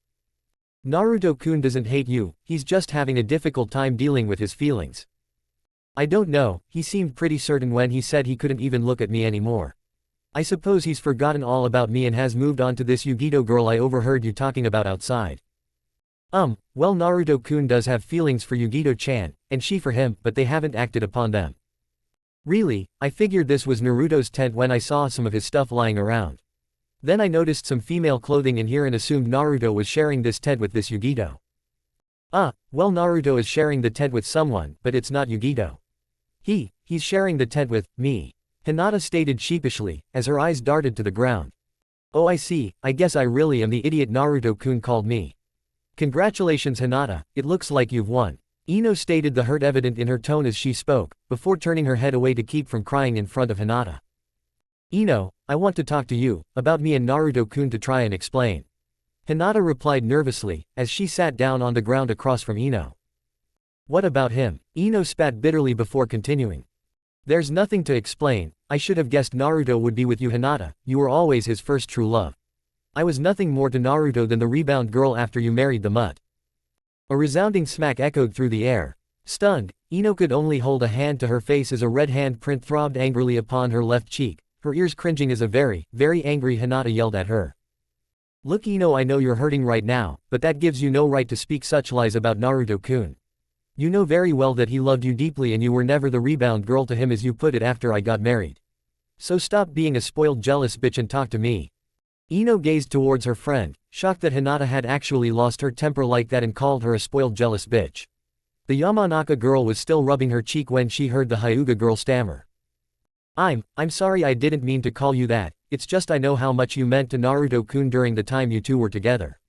"Naruto-kun doesn't hate you, he's just having a difficult time dealing with his feelings. I don't know, he seemed pretty certain when he said he couldn't even look at me anymore. I suppose he's forgotten all about me and has moved on to this Yugito girl I overheard you talking about outside." Well, Naruto-kun does have feelings for Yugito-chan, and she for him, but they haven't acted upon them. Really, I figured this was Naruto's tent when I saw some of his stuff lying around. Then I noticed some female clothing in here and assumed Naruto was sharing this tent with this Yugito. Well, Naruto is sharing the tent with someone, but it's not Yugito. He's sharing the tent with me," Hinata stated sheepishly, as her eyes darted to the ground. "Oh, I see, I guess I really am the idiot Naruto-kun called me." "Congratulations Hinata, it looks like you've won," Ino stated, the hurt evident in her tone as she spoke, before turning her head away to keep from crying in front of Hinata. "Ino, I want to talk to you, about me and Naruto-kun to try and explain," Hinata replied nervously, as she sat down on the ground across from Ino. "What about him?" Ino spat bitterly before continuing. "There's nothing to explain, I should have guessed Naruto would be with you Hinata, you were always his first true love. I was nothing more to Naruto than the rebound girl after you married the mutt." A resounding smack echoed through the air. Stunned, Ino could only hold a hand to her face as a red hand print throbbed angrily upon her left cheek, her ears cringing as a very, very angry Hinata yelled at her. "Look Ino, I know you're hurting right now, but that gives you no right to speak such lies about Naruto-kun. You know very well that he loved you deeply and you were never the rebound girl to him as you put it after I got married. So stop being a spoiled jealous bitch and talk to me." Ino gazed towards her friend, shocked that Hinata had actually lost her temper like that and called her a spoiled jealous bitch. The Yamanaka girl was still rubbing her cheek when she heard the Hyuga girl stammer. I'm sorry, I didn't mean to call you that, it's just I know how much you meant to Naruto-kun during the time you two were together.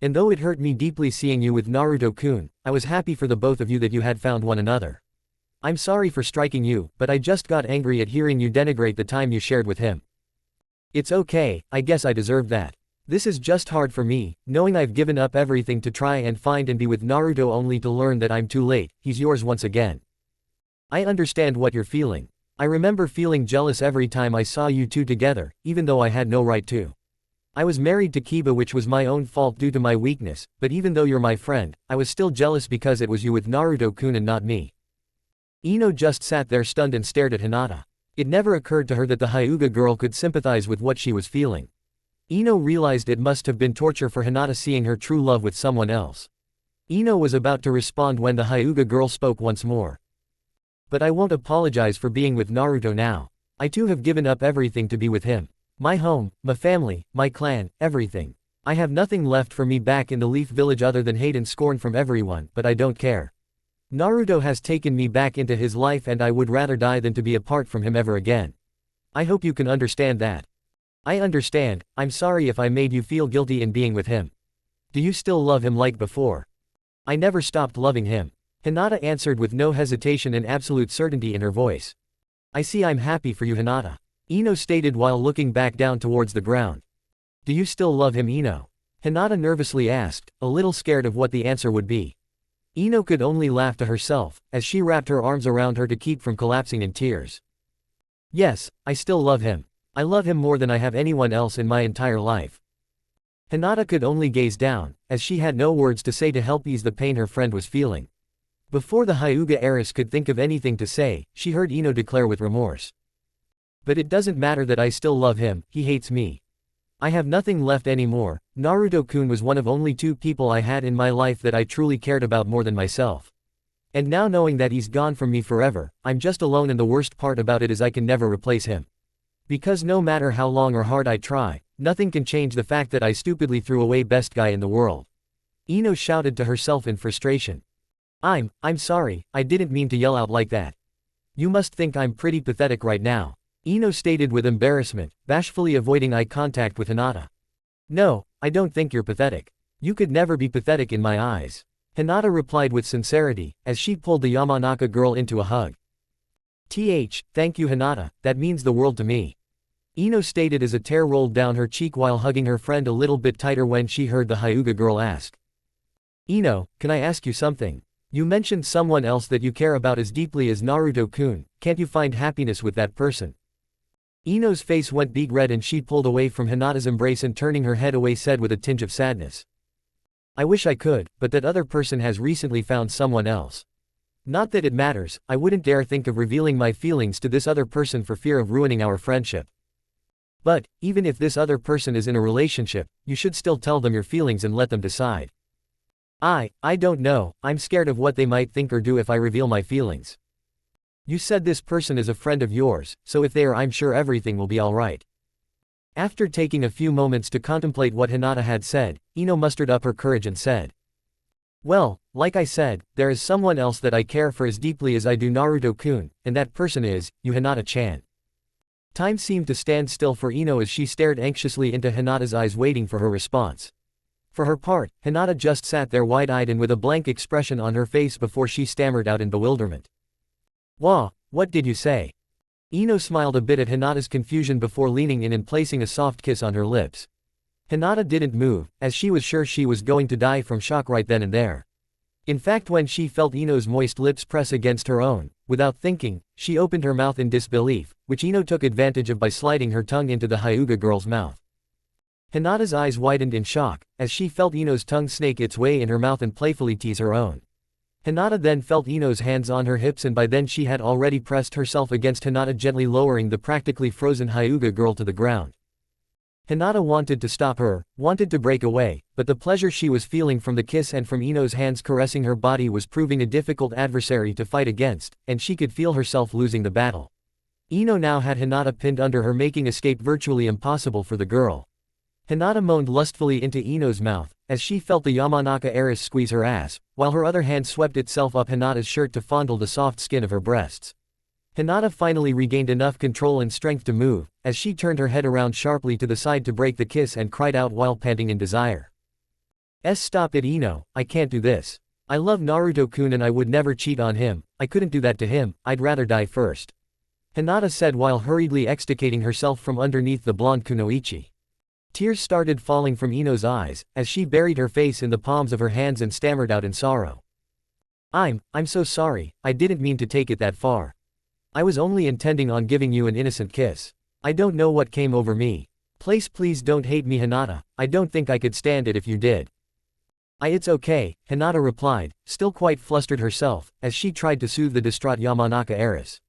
And though it hurt me deeply seeing you with Naruto-kun, I was happy for the both of you that you had found one another. I'm sorry for striking you, but I just got angry at hearing you denigrate the time you shared with him. It's okay, I guess I deserved that. This is just hard for me, knowing I've given up everything to try and find and be with Naruto only to learn that I'm too late, he's yours once again. I understand what you're feeling. I remember feeling jealous every time I saw you two together, even though I had no right to. I was married to Kiba, which was my own fault due to my weakness, but even though you're my friend, I was still jealous because it was you with Naruto-kun and not me." Ino just sat there stunned and stared at Hinata. It never occurred to her that the Hyuga girl could sympathize with what she was feeling. Ino realized it must have been torture for Hinata seeing her true love with someone else. Ino was about to respond when the Hyuga girl spoke once more. "But I won't apologize for being with Naruto now. I too have given up everything to be with him. My home, my family, my clan, everything. I have nothing left for me back in the Leaf Village other than hate and scorn from everyone, but I don't care. Naruto has taken me back into his life and I would rather die than to be apart from him ever again. I hope you can understand that." "I understand, I'm sorry if I made you feel guilty in being with him. Do you still love him like before?" "I never stopped loving him," Hinata answered with no hesitation and absolute certainty in her voice. "I see, I'm happy for you Hinata," Ino stated while looking back down towards the ground. "Do you still love him Ino?" Hinata nervously asked, a little scared of what the answer would be. Ino could only laugh to herself, as she wrapped her arms around her to keep from collapsing in tears. "Yes, I still love him. I love him more than I have anyone else in my entire life." Hinata could only gaze down, as she had no words to say to help ease the pain her friend was feeling. Before the Hyuga heiress could think of anything to say, she heard Ino declare with remorse. "But it doesn't matter that I still love him, he hates me. I have nothing left anymore. Naruto-kun was one of only two people I had in my life that I truly cared about more than myself. And now knowing that he's gone from me forever, I'm just alone, and the worst part about it is I can never replace him. Because no matter how long or hard I try, nothing can change the fact that I stupidly threw away best guy in the world." Ino shouted to herself in frustration. I'm sorry, I didn't mean to yell out like that. You must think I'm pretty pathetic right now," Ino stated with embarrassment, bashfully avoiding eye contact with Hinata. "No, I don't think you're pathetic. You could never be pathetic in my eyes. Hinata replied with sincerity, as she pulled the Yamanaka girl into a hug. Thank you Hinata, that means the world to me. Ino stated as a tear rolled down her cheek while hugging her friend a little bit tighter when she heard the Hyuga girl ask. Ino, can I ask you something? You mentioned someone else that you care about as deeply as Naruto-kun, can't you find happiness with that person? Ino's face went beet red and she pulled away from Hinata's embrace and turning her head away said with a tinge of sadness. I wish I could, but that other person has recently found someone else. Not that it matters, I wouldn't dare think of revealing my feelings to this other person for fear of ruining our friendship. But, even if this other person is in a relationship, you should still tell them your feelings and let them decide. I don't know, I'm scared of what they might think or do if I reveal my feelings. You said this person is a friend of yours, so if they are, I'm sure everything will be alright. After taking a few moments to contemplate what Hinata had said, Ino mustered up her courage and said. Well, like I said, there is someone else that I care for as deeply as I do Naruto-kun, and that person is, you Hinata-chan. Time seemed to stand still for Ino as she stared anxiously into Hinata's eyes waiting for her response. For her part, Hinata just sat there wide-eyed and with a blank expression on her face before she stammered out in bewilderment. What did you say? Ino smiled a bit at Hinata's confusion before leaning in and placing a soft kiss on her lips. Hinata didn't move, as she was sure she was going to die from shock right then and there. In fact, when she felt Ino's moist lips press against her own, without thinking, she opened her mouth in disbelief, which Ino took advantage of by sliding her tongue into the Hyuga girl's mouth. Hinata's eyes widened in shock, as she felt Ino's tongue snake its way in her mouth and playfully tease her own. Hinata then felt Ino's hands on her hips and by then she had already pressed herself against Hinata, gently lowering the practically frozen Hyuga girl to the ground. Hinata wanted to stop her, wanted to break away, but the pleasure she was feeling from the kiss and from Ino's hands caressing her body was proving a difficult adversary to fight against, and she could feel herself losing the battle. Ino now had Hinata pinned under her, making escape virtually impossible for the girl. Hinata moaned lustfully into Ino's mouth, as she felt the Yamanaka heiress squeeze her ass, while her other hand swept itself up Hinata's shirt to fondle the soft skin of her breasts. Hinata finally regained enough control and strength to move, as she turned her head around sharply to the side to break the kiss and cried out while panting in desire. Stop it Ino, I can't do this. I love Naruto-kun and I would never cheat on him, I couldn't do that to him, I'd rather die first. Hinata said while hurriedly extricating herself from underneath the blonde kunoichi. Tears started falling from Ino's eyes, as she buried her face in the palms of her hands and stammered out in sorrow. I'm so sorry, I didn't mean to take it that far. I was only intending on giving you an innocent kiss. I don't know what came over me. Please don't hate me Hinata, I don't think I could stand it if you did. It's okay, Hinata replied, still quite flustered herself, as she tried to soothe the distraught Yamanaka heiress.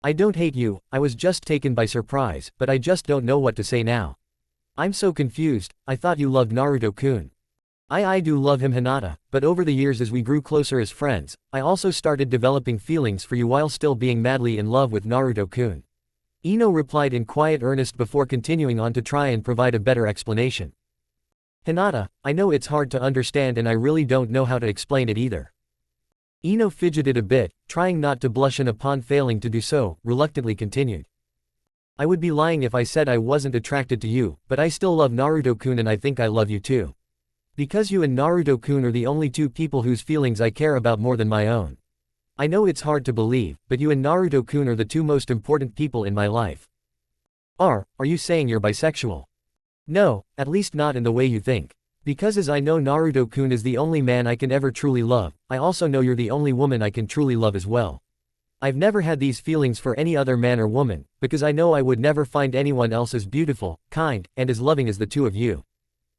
I don't hate you, I was just taken by surprise, but I just don't know what to say now. I'm so confused, I thought you loved Naruto-kun. I do love him Hinata, but over the years as we grew closer as friends, I also started developing feelings for you while still being madly in love with Naruto-kun. Ino replied in quiet earnest before continuing on to try and provide a better explanation. Hinata, I know it's hard to understand and I really don't know how to explain it either. Ino fidgeted a bit, trying not to blush and upon failing to do so, reluctantly continued. I would be lying if I said I wasn't attracted to you, but I still love Naruto-kun and I think I love you too. Because you and Naruto-kun are the only two people whose feelings I care about more than my own. I know it's hard to believe, but you and Naruto-kun are the two most important people in my life. Are you saying you're bisexual? No, at least not in the way you think. Because as I know Naruto-kun is the only man I can ever truly love, I also know you're the only woman I can truly love as well. I've never had these feelings for any other man or woman, because I know I would never find anyone else as beautiful, kind, and as loving as the two of you.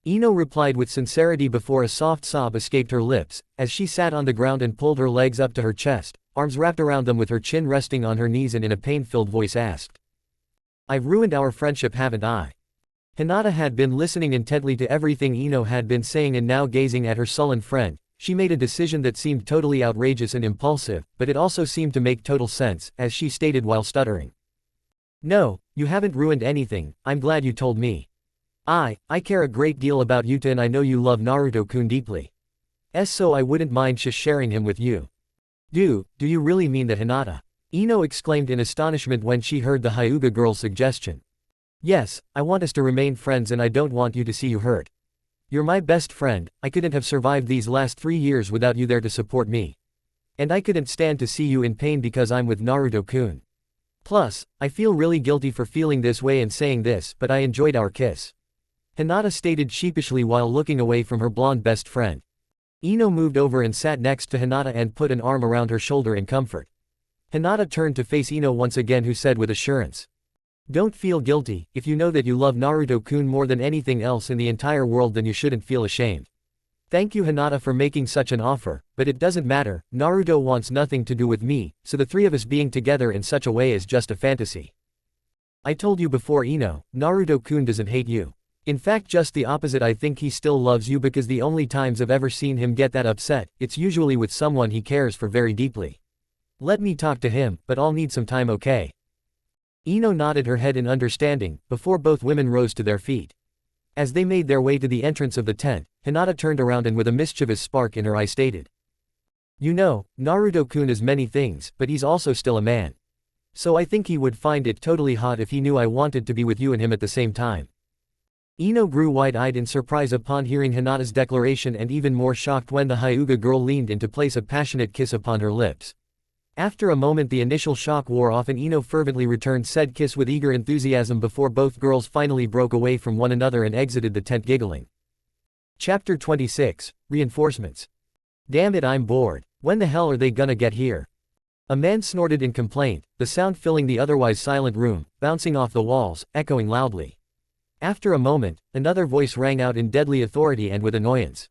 Ino replied with sincerity before a soft sob escaped her lips, as she sat on the ground and pulled her legs up to her chest, arms wrapped around them with her chin resting on her knees and in a pain-filled voice asked. I've ruined our friendship haven't I? Hinata had been listening intently to everything Ino had been saying and now gazing at her sullen friend. She made a decision that seemed totally outrageous and impulsive, but it also seemed to make total sense, as she stated while stuttering. No, you haven't ruined anything, I'm glad you told me. I care a great deal about Yuta and I know you love Naruto-kun deeply. So I wouldn't mind just sharing him with you. Do you really mean that Hinata? Ino exclaimed in astonishment when she heard the Hyuga girl's suggestion. Yes, I want us to remain friends and I don't want you to see you hurt. You're my best friend, I couldn't have survived these last 3 years without you there to support me. And I couldn't stand to see you in pain because I'm with Naruto-kun. Plus, I feel really guilty for feeling this way and saying this, but I enjoyed our kiss. Hinata stated sheepishly while looking away from her blonde best friend. Ino moved over and sat next to Hinata and put an arm around her shoulder in comfort. Hinata turned to face Ino once again, who said with assurance, "Don't feel guilty. If you know that you love Naruto-kun more than anything else in the entire world, then you shouldn't feel ashamed. Thank you, Hinata, for making such an offer, but it doesn't matter. Naruto wants nothing to do with me, so the three of us being together in such a way is just a fantasy. I told you before, Ino, Naruto-kun doesn't hate you. In fact, just the opposite. I think he still loves you, because the only times I've ever seen him get that upset, it's usually with someone he cares for very deeply. Let me talk to him, but I'll need some time, okay?" Ino nodded her head in understanding, before both women rose to their feet. As they made their way to the entrance of the tent, Hinata turned around and with a mischievous spark in her eye stated, "You know, Naruto-kun is many things, but he's also still a man. So I think he would find it totally hot if he knew I wanted to be with you and him at the same time." Ino grew wide-eyed in surprise upon hearing Hinata's declaration, and even more shocked when the Hyuga girl leaned in to place a passionate kiss upon her lips. After a moment the initial shock wore off and Ino fervently returned said kiss with eager enthusiasm before both girls finally broke away from one another and exited the tent giggling. Chapter 26, Reinforcements. Damn it, I'm bored. When the hell are they gonna get here? A man snorted in complaint, the sound filling the otherwise silent room, bouncing off the walls, echoing loudly. After a moment, another voice rang out in deadly authority and with annoyance.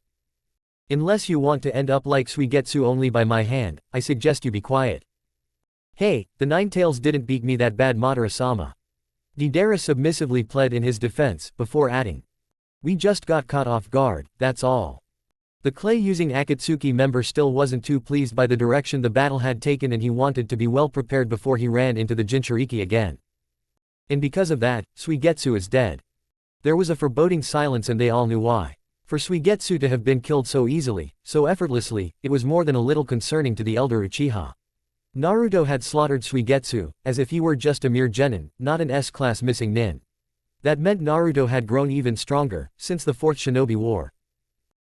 "Unless you want to end up like Suigetsu only by my hand, I suggest you be quiet." "Hey, the Ninetales didn't beat me that bad, Madara-sama." Deidara submissively pled in his defense, before adding, "We just got caught off guard, that's all." The clay-using Akatsuki member still wasn't too pleased by the direction the battle had taken, and he wanted to be well prepared before he ran into the Jinchuriki again. And because of that, Suigetsu is dead. There was a foreboding silence, and they all knew why. For Suigetsu to have been killed so easily, so effortlessly, it was more than a little concerning to the elder Uchiha. Naruto had slaughtered Suigetsu, as if he were just a mere genin, not an S-class missing nin. That meant Naruto had grown even stronger, since the Fourth Shinobi War.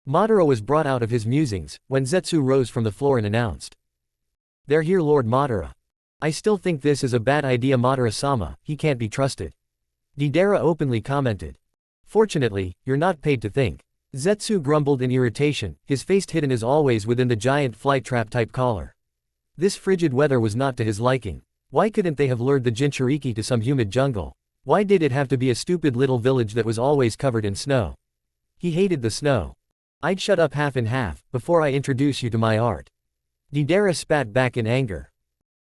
Madara was brought out of his musings, when Zetsu rose from the floor and announced, "They're here, Lord Madara." "I still think this is a bad idea, Madara-sama, he can't be trusted." Deidara openly commented. "Fortunately, you're not paid to think." Zetsu grumbled in irritation, his face hidden as always within the giant flight trap type collar. This frigid weather was not to his liking. Why couldn't they have lured the Jinchuriki to some humid jungle? Why did it have to be a stupid little village that was always covered in snow? He hated the snow. "I'd shut up half and half, before I introduce you to my art." Deidara spat back in anger.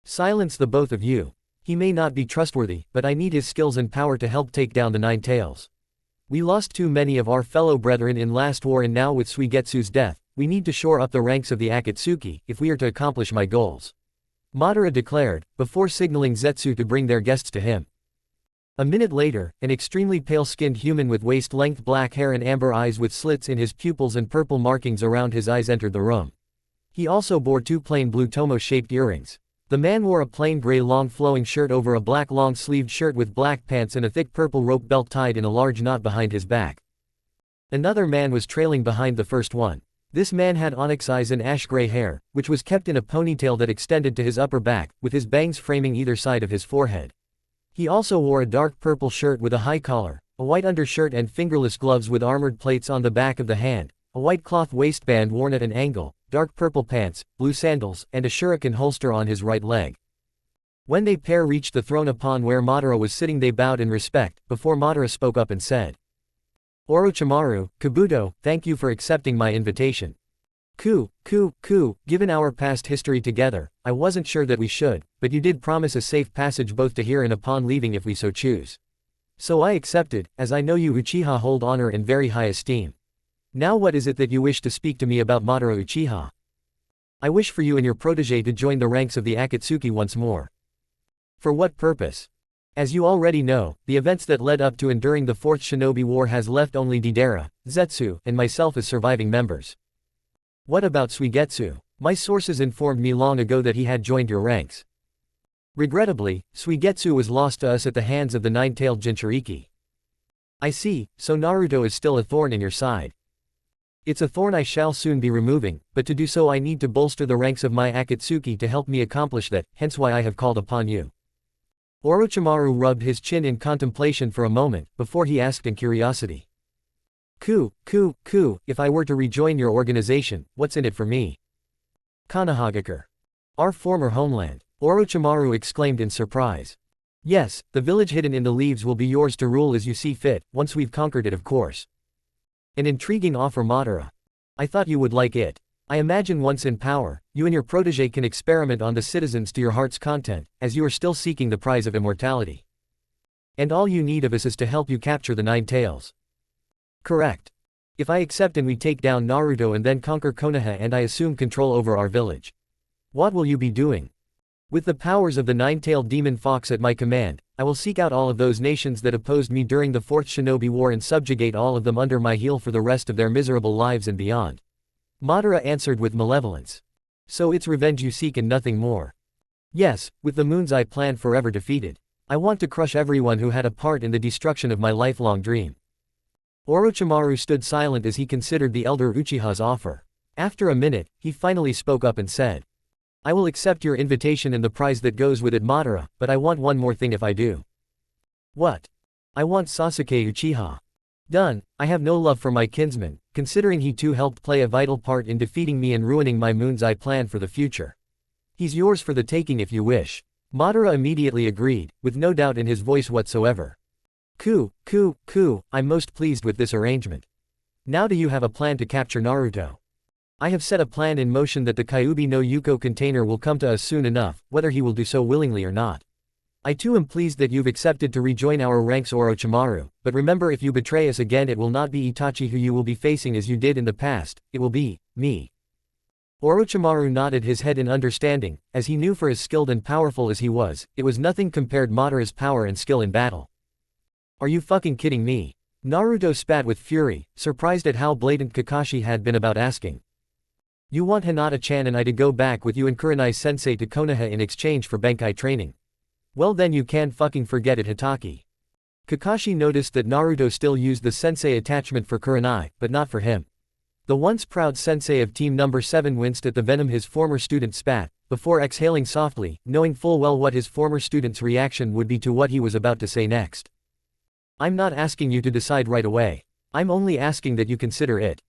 "Silence the both of you. He may not be trustworthy, but I need his skills and power to help take down the Ninetales. We lost too many of our fellow brethren in last war, and now with Suigetsu's death, we need to shore up the ranks of the Akatsuki, if we are to accomplish my goals," Madara declared, before signaling Zetsu to bring their guests to him. A minute later, an extremely pale-skinned human with waist-length black hair and amber eyes with slits in his pupils and purple markings around his eyes entered the room. He also bore two plain blue tomo-shaped earrings. The man wore a plain gray long flowing shirt over a black long-sleeved shirt with black pants and a thick purple rope belt tied in a large knot behind his back. Another man was trailing behind the first one. This man had onyx eyes and ash-gray hair, which was kept in a ponytail that extended to his upper back, with his bangs framing either side of his forehead. He also wore a dark purple shirt with a high collar, a white undershirt and fingerless gloves with armored plates on the back of the hand, a white cloth waistband worn at an angle, dark purple pants, blue sandals, and a shuriken holster on his right leg. When they pair reached the throne upon where Madara was sitting, they bowed in respect, before Madara spoke up and said, "Orochimaru, Kabuto, thank you for accepting my invitation. Given our past history together, I wasn't sure that we should, but you did promise a safe passage both to here and upon leaving if we so choose. So I accepted, as I know you Uchiha hold honor in very high esteem. Now what is it that you wish to speak to me about, Madara Uchiha?" "I wish for you and your protege to join the ranks of the Akatsuki once more." "For what purpose?" "As you already know, the events that led up to and during the Fourth Shinobi War has left only Deidara, Zetsu, and myself as surviving members." "What about Suigetsu?" "My sources informed me long ago that he had joined your ranks. Regrettably, Suigetsu was lost to us at the hands of the nine-tailed Jinchuriki." "I see, so Naruto is still a thorn in your side." It's a thorn I shall soon be removing, but to do so I need to bolster the ranks of my Akatsuki to help me accomplish that, hence why I have called upon you. Orochimaru rubbed his chin in contemplation for a moment, before he asked in curiosity. If I were to rejoin your organization, what's in it for me? Konohagakure. Our former homeland. Orochimaru exclaimed in surprise. Yes, the village hidden in the leaves will be yours to rule as you see fit, once we've conquered it of course. An intriguing offer, Madara. I thought you would like it. I imagine once in power, you and your protege can experiment on the citizens to your heart's content, as you are still seeking the prize of immortality. And all you need of us is to help you capture the 9 tails. Correct. If I accept and we take down Naruto and then conquer Konoha and I assume control over our village. What will you be doing? With the powers of the 9-tailed demon fox at my command, I will seek out all of those nations that opposed me during the 4th Shinobi War and subjugate all of them under my heel for the rest of their miserable lives and beyond. Madara answered with malevolence. So it's revenge you seek and nothing more. Yes, with the moon's eye plan forever defeated. I want to crush everyone who had a part in the destruction of my lifelong dream. Orochimaru stood silent as he considered the elder Uchiha's offer. After a minute, he finally spoke up and said. I will accept your invitation and the prize that goes with it, Madara, but I want one more thing if I do. What? I want Sasuke Uchiha. Done. I have no love for my kinsman, considering he too helped play a vital part in defeating me and ruining my moon's eye plan for the future. He's yours for the taking if you wish. Madara immediately agreed, with no doubt in his voice whatsoever. I'm most pleased with this arrangement. Now do you have a plan to capture Naruto? I have set a plan in motion that the Kyuubi no Yuko container will come to us soon enough, whether he will do so willingly or not. I too am pleased that you've accepted to rejoin our ranks, Orochimaru, but remember, if you betray us again it will not be Itachi who you will be facing as you did in the past, it will be me. Orochimaru nodded his head in understanding, as he knew for as skilled and powerful as he was, it was nothing compared Madara's power and skill in battle. Are you fucking kidding me? Naruto spat with fury, surprised at how blatant Kakashi had been about asking. You want Hinata-chan and I to go back with you and Kurenai-sensei to Konoha in exchange for Bankai training? Well then you can fucking forget it, Hitaki. Kakashi noticed that Naruto still used the sensei attachment for Kurenai, but not for him. The once proud sensei of team number 7 winced at the venom his former student spat, before exhaling softly, knowing full well what his former student's reaction would be to what he was about to say next. I'm not asking you to decide right away. I'm only asking that you consider it.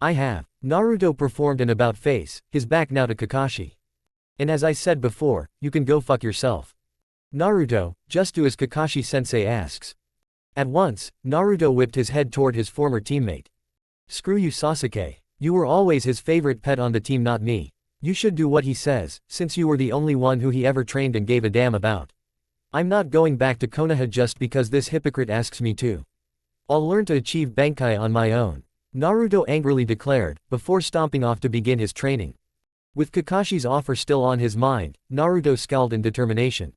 I have. Naruto performed an about face, his back now to Kakashi. And as I said before, you can go fuck yourself. Naruto, just do as Kakashi-sensei asks. At once, Naruto whipped his head toward his former teammate. Screw you, Sasuke. You were always his favorite pet on the team, not me. You should do what he says, since you were the only one who he ever trained and gave a damn about. I'm not going back to Konoha just because this hypocrite asks me to. I'll learn to achieve Bankai on my own. Naruto angrily declared, before stomping off to begin his training. With Kakashi's offer still on his mind, Naruto scowled in determination.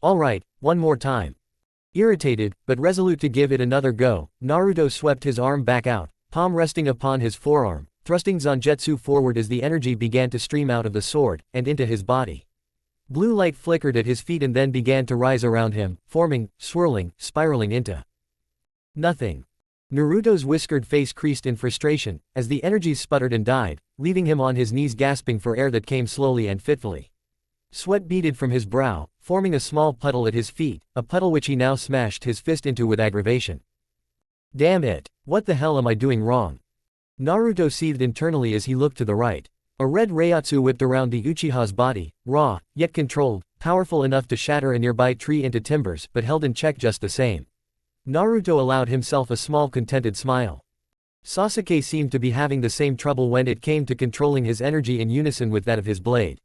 Alright, one more time. Irritated, but resolute to give it another go, Naruto swept his arm back out, palm resting upon his forearm, thrusting Zangetsu forward as the energy began to stream out of the sword, and into his body. Blue light flickered at his feet and then began to rise around him, forming, swirling, spiraling into nothing. Naruto's whiskered face creased in frustration, as the energies sputtered and died, leaving him on his knees gasping for air that came slowly and fitfully. Sweat beaded from his brow, forming a small puddle at his feet, a puddle which he now smashed his fist into with aggravation. Damn it! What the hell am I doing wrong? Naruto seethed internally as he looked to the right. A red Reiatsu whipped around the Uchiha's body, raw, yet controlled, powerful enough to shatter a nearby tree into timbers but held in check just the same. Naruto allowed himself a small contented smile. Sasuke seemed to be having the same trouble when it came to controlling his energy in unison with that of his blade.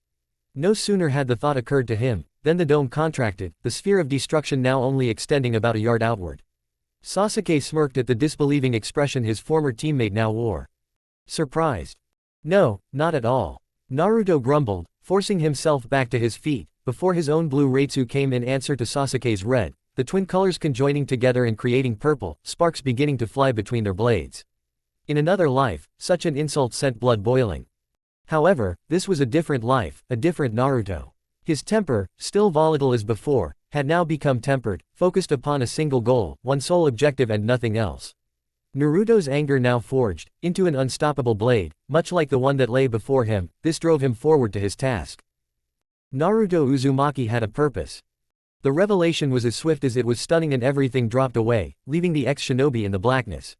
No sooner had the thought occurred to him, than the dome contracted, the sphere of destruction now only extending about a yard outward. Sasuke smirked at the disbelieving expression his former teammate now wore. Surprised? No, not at all. Naruto grumbled, forcing himself back to his feet, before his own blue Reitsu came in answer to Sasuke's red, the twin colors conjoining together and creating purple, sparks beginning to fly between their blades. In another life, such an insult sent blood boiling. However, this was a different life, a different Naruto. His temper, still volatile as before, had now become tempered, focused upon a single goal, one sole objective and nothing else. Naruto's anger now forged into an unstoppable blade, much like the one that lay before him. This drove him forward to his task. Naruto Uzumaki had a purpose. The revelation was as swift as it was stunning, and everything dropped away, leaving the ex-shinobi in the blackness.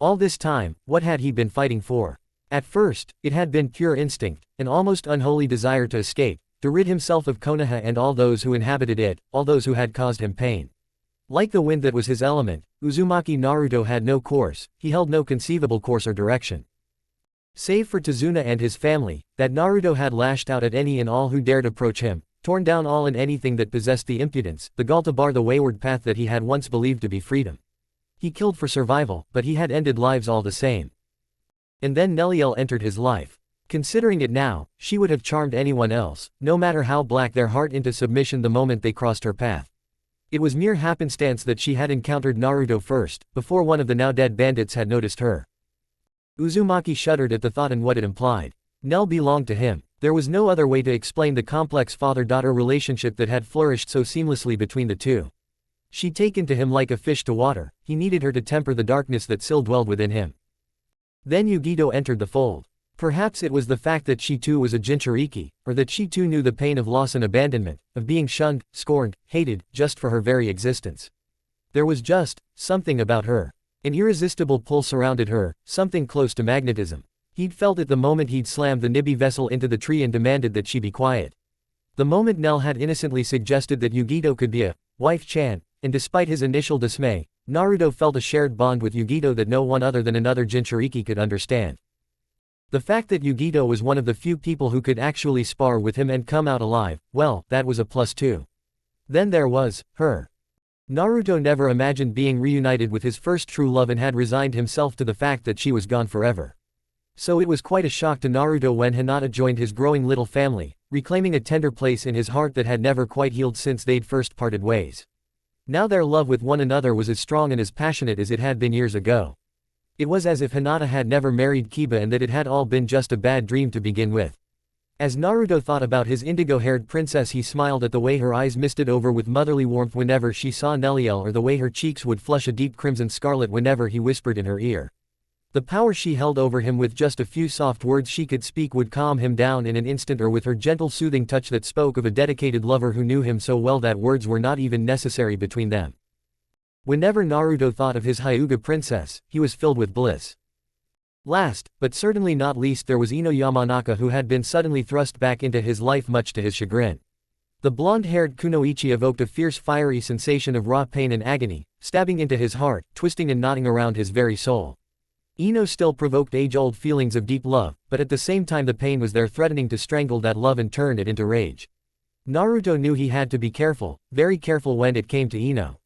All this time, what had he been fighting for? At first, it had been pure instinct, an almost unholy desire to escape, to rid himself of Konoha and all those who inhabited it, all those who had caused him pain. Like the wind that was his element, Uzumaki Naruto had no course, he held no conceivable course or direction. Save for Tazuna and his family, that Naruto had lashed out at any and all who dared approach him, torn down all and anything that possessed the impudence, the gall to bar the wayward path that he had once believed to be freedom. He killed for survival, but he had ended lives all the same. And then Neliel entered his life. Considering it now, she would have charmed anyone else, no matter how black their heart, into submission the moment they crossed her path. It was mere happenstance that she had encountered Naruto first, before one of the now-dead bandits had noticed her. Uzumaki shuddered at the thought and what it implied. Nell belonged to him. There was no other way to explain the complex father-daughter relationship that had flourished so seamlessly between the two. She'd taken to him like a fish to water, he needed her to temper the darkness that still dwelled within him. Then Yugito entered the fold. Perhaps it was the fact that she too was a Jinchuriki, or that she too knew the pain of loss and abandonment, of being shunned, scorned, hated, just for her very existence. There was just something about her. An irresistible pull surrounded her, something close to magnetism. He'd felt it the moment he'd slammed the Nibi vessel into the tree and demanded that she be quiet. The moment Nell had innocently suggested that Yugito could be a wife-chan, and despite his initial dismay, Naruto felt a shared bond with Yugito that no one other than another Jinchuriki could understand. The fact that Yugito was one of the few people who could actually spar with him and come out alive, well, that was a plus too. Then there was her. Naruto never imagined being reunited with his first true love and had resigned himself to the fact that she was gone forever. So it was quite a shock to Naruto when Hinata joined his growing little family, reclaiming a tender place in his heart that had never quite healed since they'd first parted ways. Now their love with one another was as strong and as passionate as it had been years ago. It was as if Hinata had never married Kiba and that it had all been just a bad dream to begin with. As Naruto thought about his indigo-haired princess, he smiled at the way her eyes misted over with motherly warmth whenever she saw Neliel, or the way her cheeks would flush a deep crimson scarlet whenever he whispered in her ear. The power she held over him, with just a few soft words she could speak, would calm him down in an instant, or with her gentle soothing touch that spoke of a dedicated lover who knew him so well that words were not even necessary between them. Whenever Naruto thought of his Hyuga princess, he was filled with bliss. Last, but certainly not least, there was Ino Yamanaka, who had been suddenly thrust back into his life much to his chagrin. The blonde-haired kunoichi evoked a fierce fiery sensation of raw pain and agony, stabbing into his heart, twisting and knotting around his very soul. Ino still provoked age-old feelings of deep love, but at the same time the pain was there, threatening to strangle that love and turn it into rage. Naruto knew he had to be careful, very careful when it came to Ino.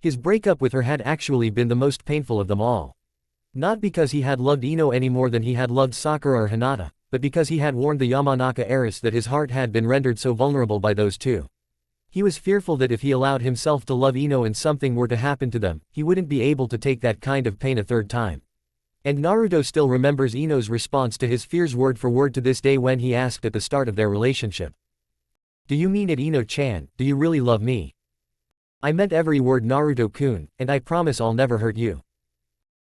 His breakup with her had actually been the most painful of them all. Not because he had loved Ino any more than he had loved Sakura or Hinata, but because he had warned the Yamanaka heiress that his heart had been rendered so vulnerable by those two. He was fearful that if he allowed himself to love Ino and something were to happen to them, he wouldn't be able to take that kind of pain a third time. And Naruto still remembers Ino's response to his fears word for word to this day when he asked at the start of their relationship. "Do you mean it, Ino-chan? Do you really love me?" "I meant every word, Naruto-kun, and I promise I'll never hurt you."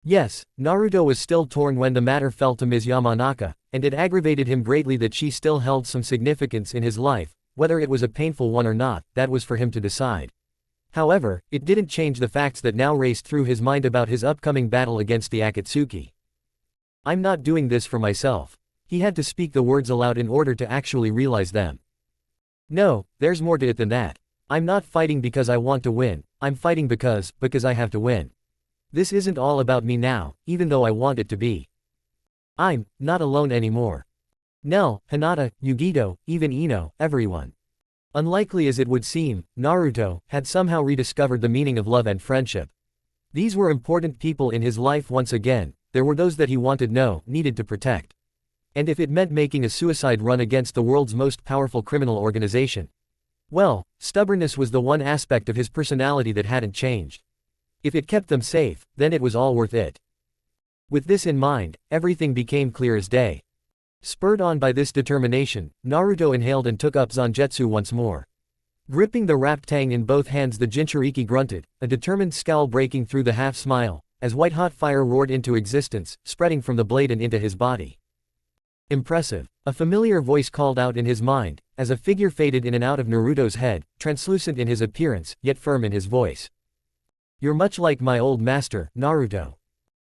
Yes, Naruto was still torn when the matter fell to Ms. Yamanaka, and it aggravated him greatly that she still held some significance in his life. Whether it was a painful one or not, that was for him to decide. However, it didn't change the facts that now raced through his mind about his upcoming battle against the Akatsuki. "I'm not doing this for myself." He had to speak the words aloud in order to actually realize them. "No, there's more to it than that. I'm not fighting because I want to win, I'm fighting because I have to win. This isn't all about me now, even though I want it to be. I'm not alone anymore. Nell, Hinata, Yugito, even Ino, everyone." Unlikely as it would seem, Naruto had somehow rediscovered the meaning of love and friendship. These were important people in his life once again. There were those that he needed to protect. And if it meant making a suicide run against the world's most powerful criminal organization, well, stubbornness was the one aspect of his personality that hadn't changed. If it kept them safe, then it was all worth it. With this in mind, everything became clear as day. Spurred on by this determination, Naruto inhaled and took up Zangetsu once more. Gripping the wrapped tang in both hands, the Jinchuriki grunted, a determined scowl breaking through the half-smile, as white-hot fire roared into existence, spreading from the blade and into his body. Impressive. A familiar voice called out in his mind, as a figure faded in and out of Naruto's head, translucent in his appearance, yet firm in his voice. "You're much like my old master, Naruto."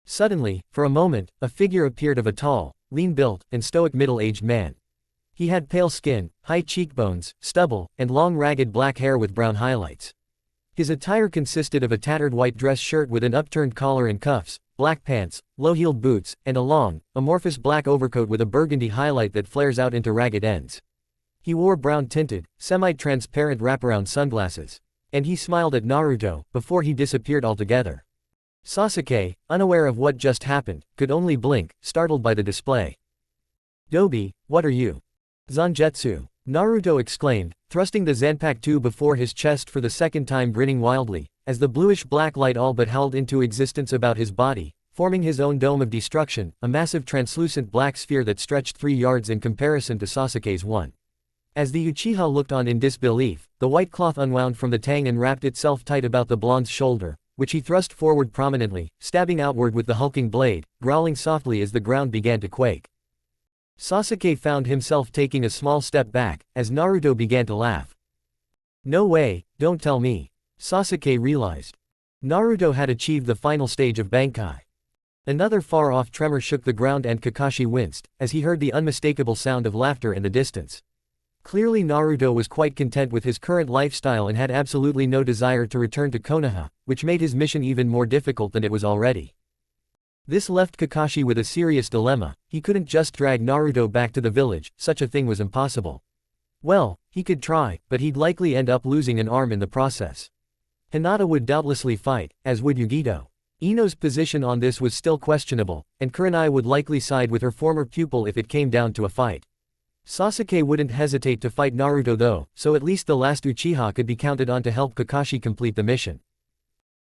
Suddenly, for a moment, a figure appeared of a tall, lean-built, and stoic middle-aged man. He had pale skin, high cheekbones, stubble, and long ragged black hair with brown highlights. His attire consisted of a tattered white dress shirt with an upturned collar and cuffs, black pants, low-heeled boots, and a long, amorphous black overcoat with a burgundy highlight that flares out into ragged ends. He wore brown-tinted, semi-transparent wraparound sunglasses. And he smiled at Naruto, before he disappeared altogether. Sasuke, unaware of what just happened, could only blink, startled by the display. "Dobi, what are you?" "Zanjetsu," Naruto exclaimed, thrusting the Zanpakuto before his chest for the second time, grinning wildly, as the bluish-black light all but howled into existence about his body, forming his own dome of destruction, a massive translucent black sphere that stretched 3 yards in comparison to Sasuke's one. As the Uchiha looked on in disbelief, the white cloth unwound from the tang and wrapped itself tight about the blonde's shoulder, which he thrust forward prominently, stabbing outward with the hulking blade, growling softly as the ground began to quake. Sasuke found himself taking a small step back, as Naruto began to laugh. "No way, don't tell me." Sasuke realized. Naruto had achieved the final stage of Bankai. Another far-off tremor shook the ground and Kakashi winced, as he heard the unmistakable sound of laughter in the distance. Clearly Naruto was quite content with his current lifestyle and had absolutely no desire to return to Konoha, which made his mission even more difficult than it was already. This left Kakashi with a serious dilemma. He couldn't just drag Naruto back to the village, such a thing was impossible. Well, he could try, but he'd likely end up losing an arm in the process. Hinata would doubtlessly fight, as would Yugito. Ino's position on this was still questionable, and Kurenai would likely side with her former pupil if it came down to a fight. Sasuke wouldn't hesitate to fight Naruto though, so at least the last Uchiha could be counted on to help Kakashi complete the mission.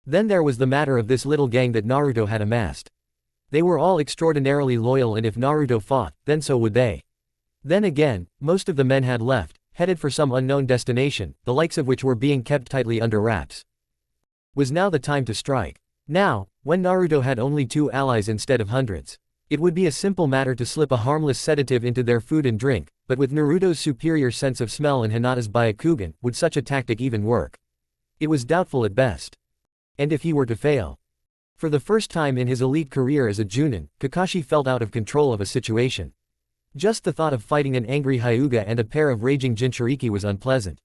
Then there was the matter of this little gang that Naruto had amassed. They were all extraordinarily loyal, and if Naruto fought, then so would they. Then again, most of the men had left, headed for some unknown destination, the likes of which were being kept tightly under wraps. Was now the time to strike? Now, when Naruto had only 2 allies instead of hundreds. It would be a simple matter to slip a harmless sedative into their food and drink, but with Naruto's superior sense of smell and Hinata's Byakugan, would such a tactic even work? It was doubtful at best. And if he were to fail? For the first time in his elite career as a Junin, Kakashi felt out of control of a situation. Just the thought of fighting an angry Hyuga and a pair of raging Jinchuriki was unpleasant.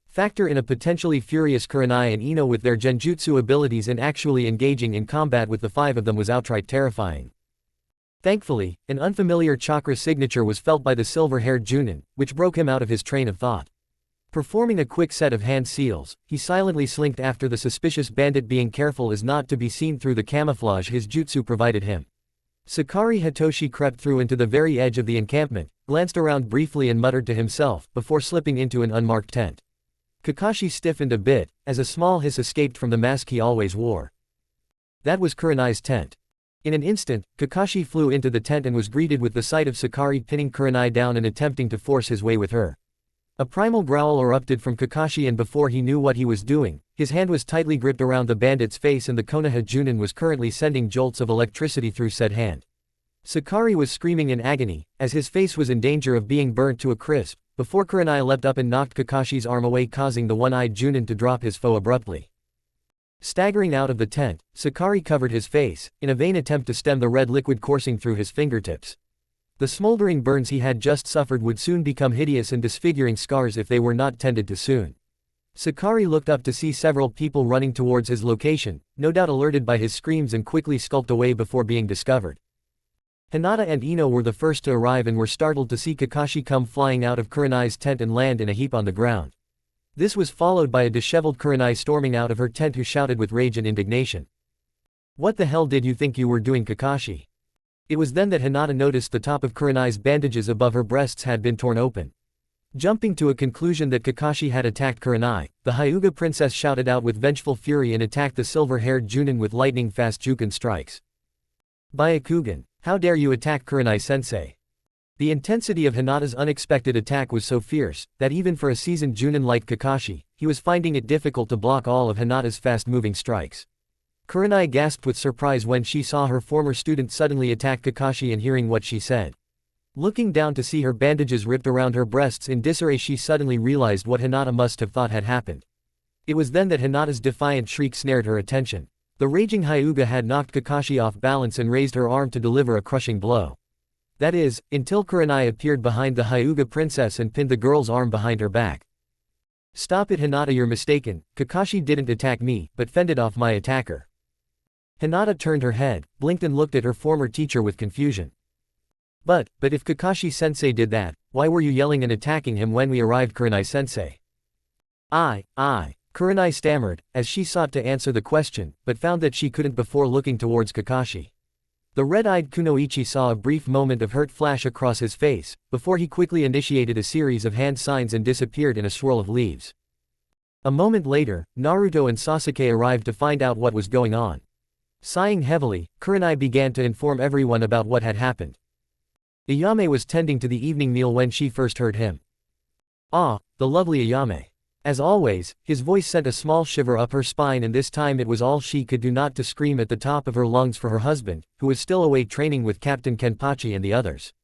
Factor in a potentially furious Kurenai and Ino with their genjutsu abilities, and actually engaging in combat with the 5 of them was outright terrifying. Thankfully, an unfamiliar chakra signature was felt by the silver-haired Junin, which broke him out of his train of thought. Performing a quick set of hand seals, he silently slinked after the suspicious bandit, being careful as not to be seen through the camouflage his jutsu provided him. Sakari Hitoshi crept through into the very edge of the encampment, glanced around briefly and muttered to himself, before slipping into an unmarked tent. Kakashi stiffened a bit, as a small hiss escaped from the mask he always wore. That was Kurenai's tent. In an instant, Kakashi flew into the tent and was greeted with the sight of Sakari pinning Kurenai down and attempting to force his way with her. A primal growl erupted from Kakashi, and before he knew what he was doing, his hand was tightly gripped around the bandit's face, and the Konoha Junin was currently sending jolts of electricity through said hand. Sakari was screaming in agony, as his face was in danger of being burnt to a crisp, before Kurenai leapt up and knocked Kakashi's arm away, causing the one-eyed Junin to drop his foe abruptly. Staggering out of the tent, Sakari covered his face, in a vain attempt to stem the red liquid coursing through his fingertips. The smoldering burns he had just suffered would soon become hideous and disfiguring scars if they were not tended to soon. Sakari looked up to see several people running towards his location, no doubt alerted by his screams, and quickly skulked away before being discovered. Hinata and Ino were the first to arrive and were startled to see Kakashi come flying out of Kurenai's tent and land in a heap on the ground. This was followed by a disheveled Kurenai storming out of her tent, who shouted with rage and indignation. "What the hell did you think you were doing, Kakashi?" It was then that Hinata noticed the top of Kurenai's bandages above her breasts had been torn open. Jumping to a conclusion that Kakashi had attacked Kurenai, the Hyuga princess shouted out with vengeful fury and attacked the silver-haired Junin with lightning-fast Juken strikes. "Byakugan, how dare you attack Kurenai-sensei?" The intensity of Hinata's unexpected attack was so fierce, that even for a seasoned Junin like Kakashi, he was finding it difficult to block all of Hinata's fast-moving strikes. Kurenai gasped with surprise when she saw her former student suddenly attack Kakashi and hearing what she said. Looking down to see her bandages ripped around her breasts in disarray, she suddenly realized what Hinata must have thought had happened. It was then that Hinata's defiant shriek snared her attention. The raging Hyuga had knocked Kakashi off balance and raised her arm to deliver a crushing blow. That is, until Kurenai appeared behind the Hyuga princess and pinned the girl's arm behind her back. "Stop it, Hinata, you're mistaken. Kakashi didn't attack me, but fended off my attacker." Hinata turned her head, blinked and looked at her former teacher with confusion. But if Kakashi-sensei did that, why were you yelling and attacking him when we arrived, Kurenai-sensei? I. Kurenai stammered, as she sought to answer the question, but found that she couldn't before looking towards Kakashi. The red-eyed Kunoichi saw a brief moment of hurt flash across his face, before he quickly initiated a series of hand signs and disappeared in a swirl of leaves. A moment later, Naruto and Sasuke arrived to find out what was going on. Sighing heavily, Kurenai began to inform everyone about what had happened. Ayame was tending to the evening meal when she first heard him. Ah, the lovely Ayame. As always, his voice sent a small shiver up her spine, and this time it was all she could do not to scream at the top of her lungs for her husband, who was still away training with Captain Kenpachi and the others.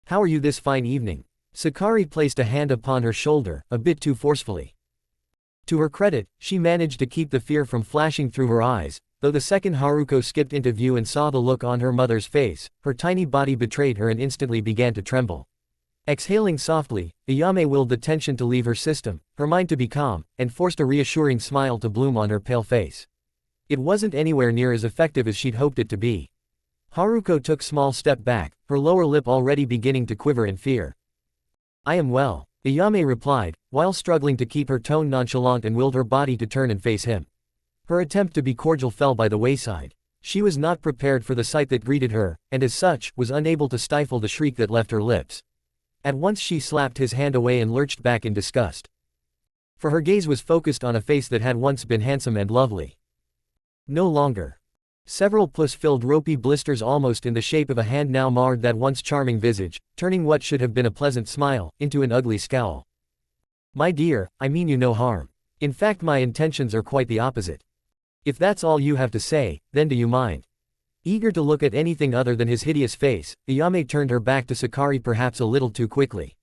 "How are you this fine evening?" Sakari placed a hand upon her shoulder, a bit too forcefully. To her credit, she managed to keep the fear from flashing through her eyes. Though the second Haruko skipped into view and saw the look on her mother's face, her tiny body betrayed her and instantly began to tremble. Exhaling softly, Ayame willed the tension to leave her system, her mind to be calm, and forced a reassuring smile to bloom on her pale face. It wasn't anywhere near as effective as she'd hoped it to be. Haruko took a small step back, her lower lip already beginning to quiver in fear. "I am well," Ayame replied, while struggling to keep her tone nonchalant, and willed her body to turn and face him. Her attempt to be cordial fell by the wayside. She was not prepared for the sight that greeted her, and as such, was unable to stifle the shriek that left her lips. At once she slapped his hand away and lurched back in disgust. For her gaze was focused on a face that had once been handsome and lovely. No longer. Several pus-filled ropey blisters almost in the shape of a hand now marred that once charming visage, turning what should have been a pleasant smile into an ugly scowl. "My dear, I mean you no harm. In fact, my intentions are quite the opposite. If that's all you have to say, then do you mind?" Eager to look at anything other than his hideous face, Ayame turned her back to Sakari perhaps a little too quickly.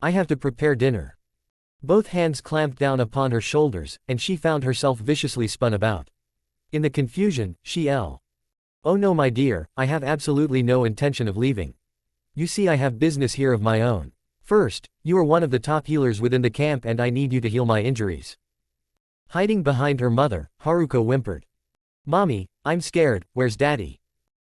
"I have to prepare dinner." Both hands clamped down upon her shoulders, and she found herself viciously spun about. In the confusion, she yelled, "Oh no, my dear, I have absolutely no intention of leaving. You see, I have business here of my own. First, you are one of the top healers within the camp and I need you to heal my injuries." Hiding behind her mother, Haruko whimpered, "Mommy, I'm scared, where's Daddy?"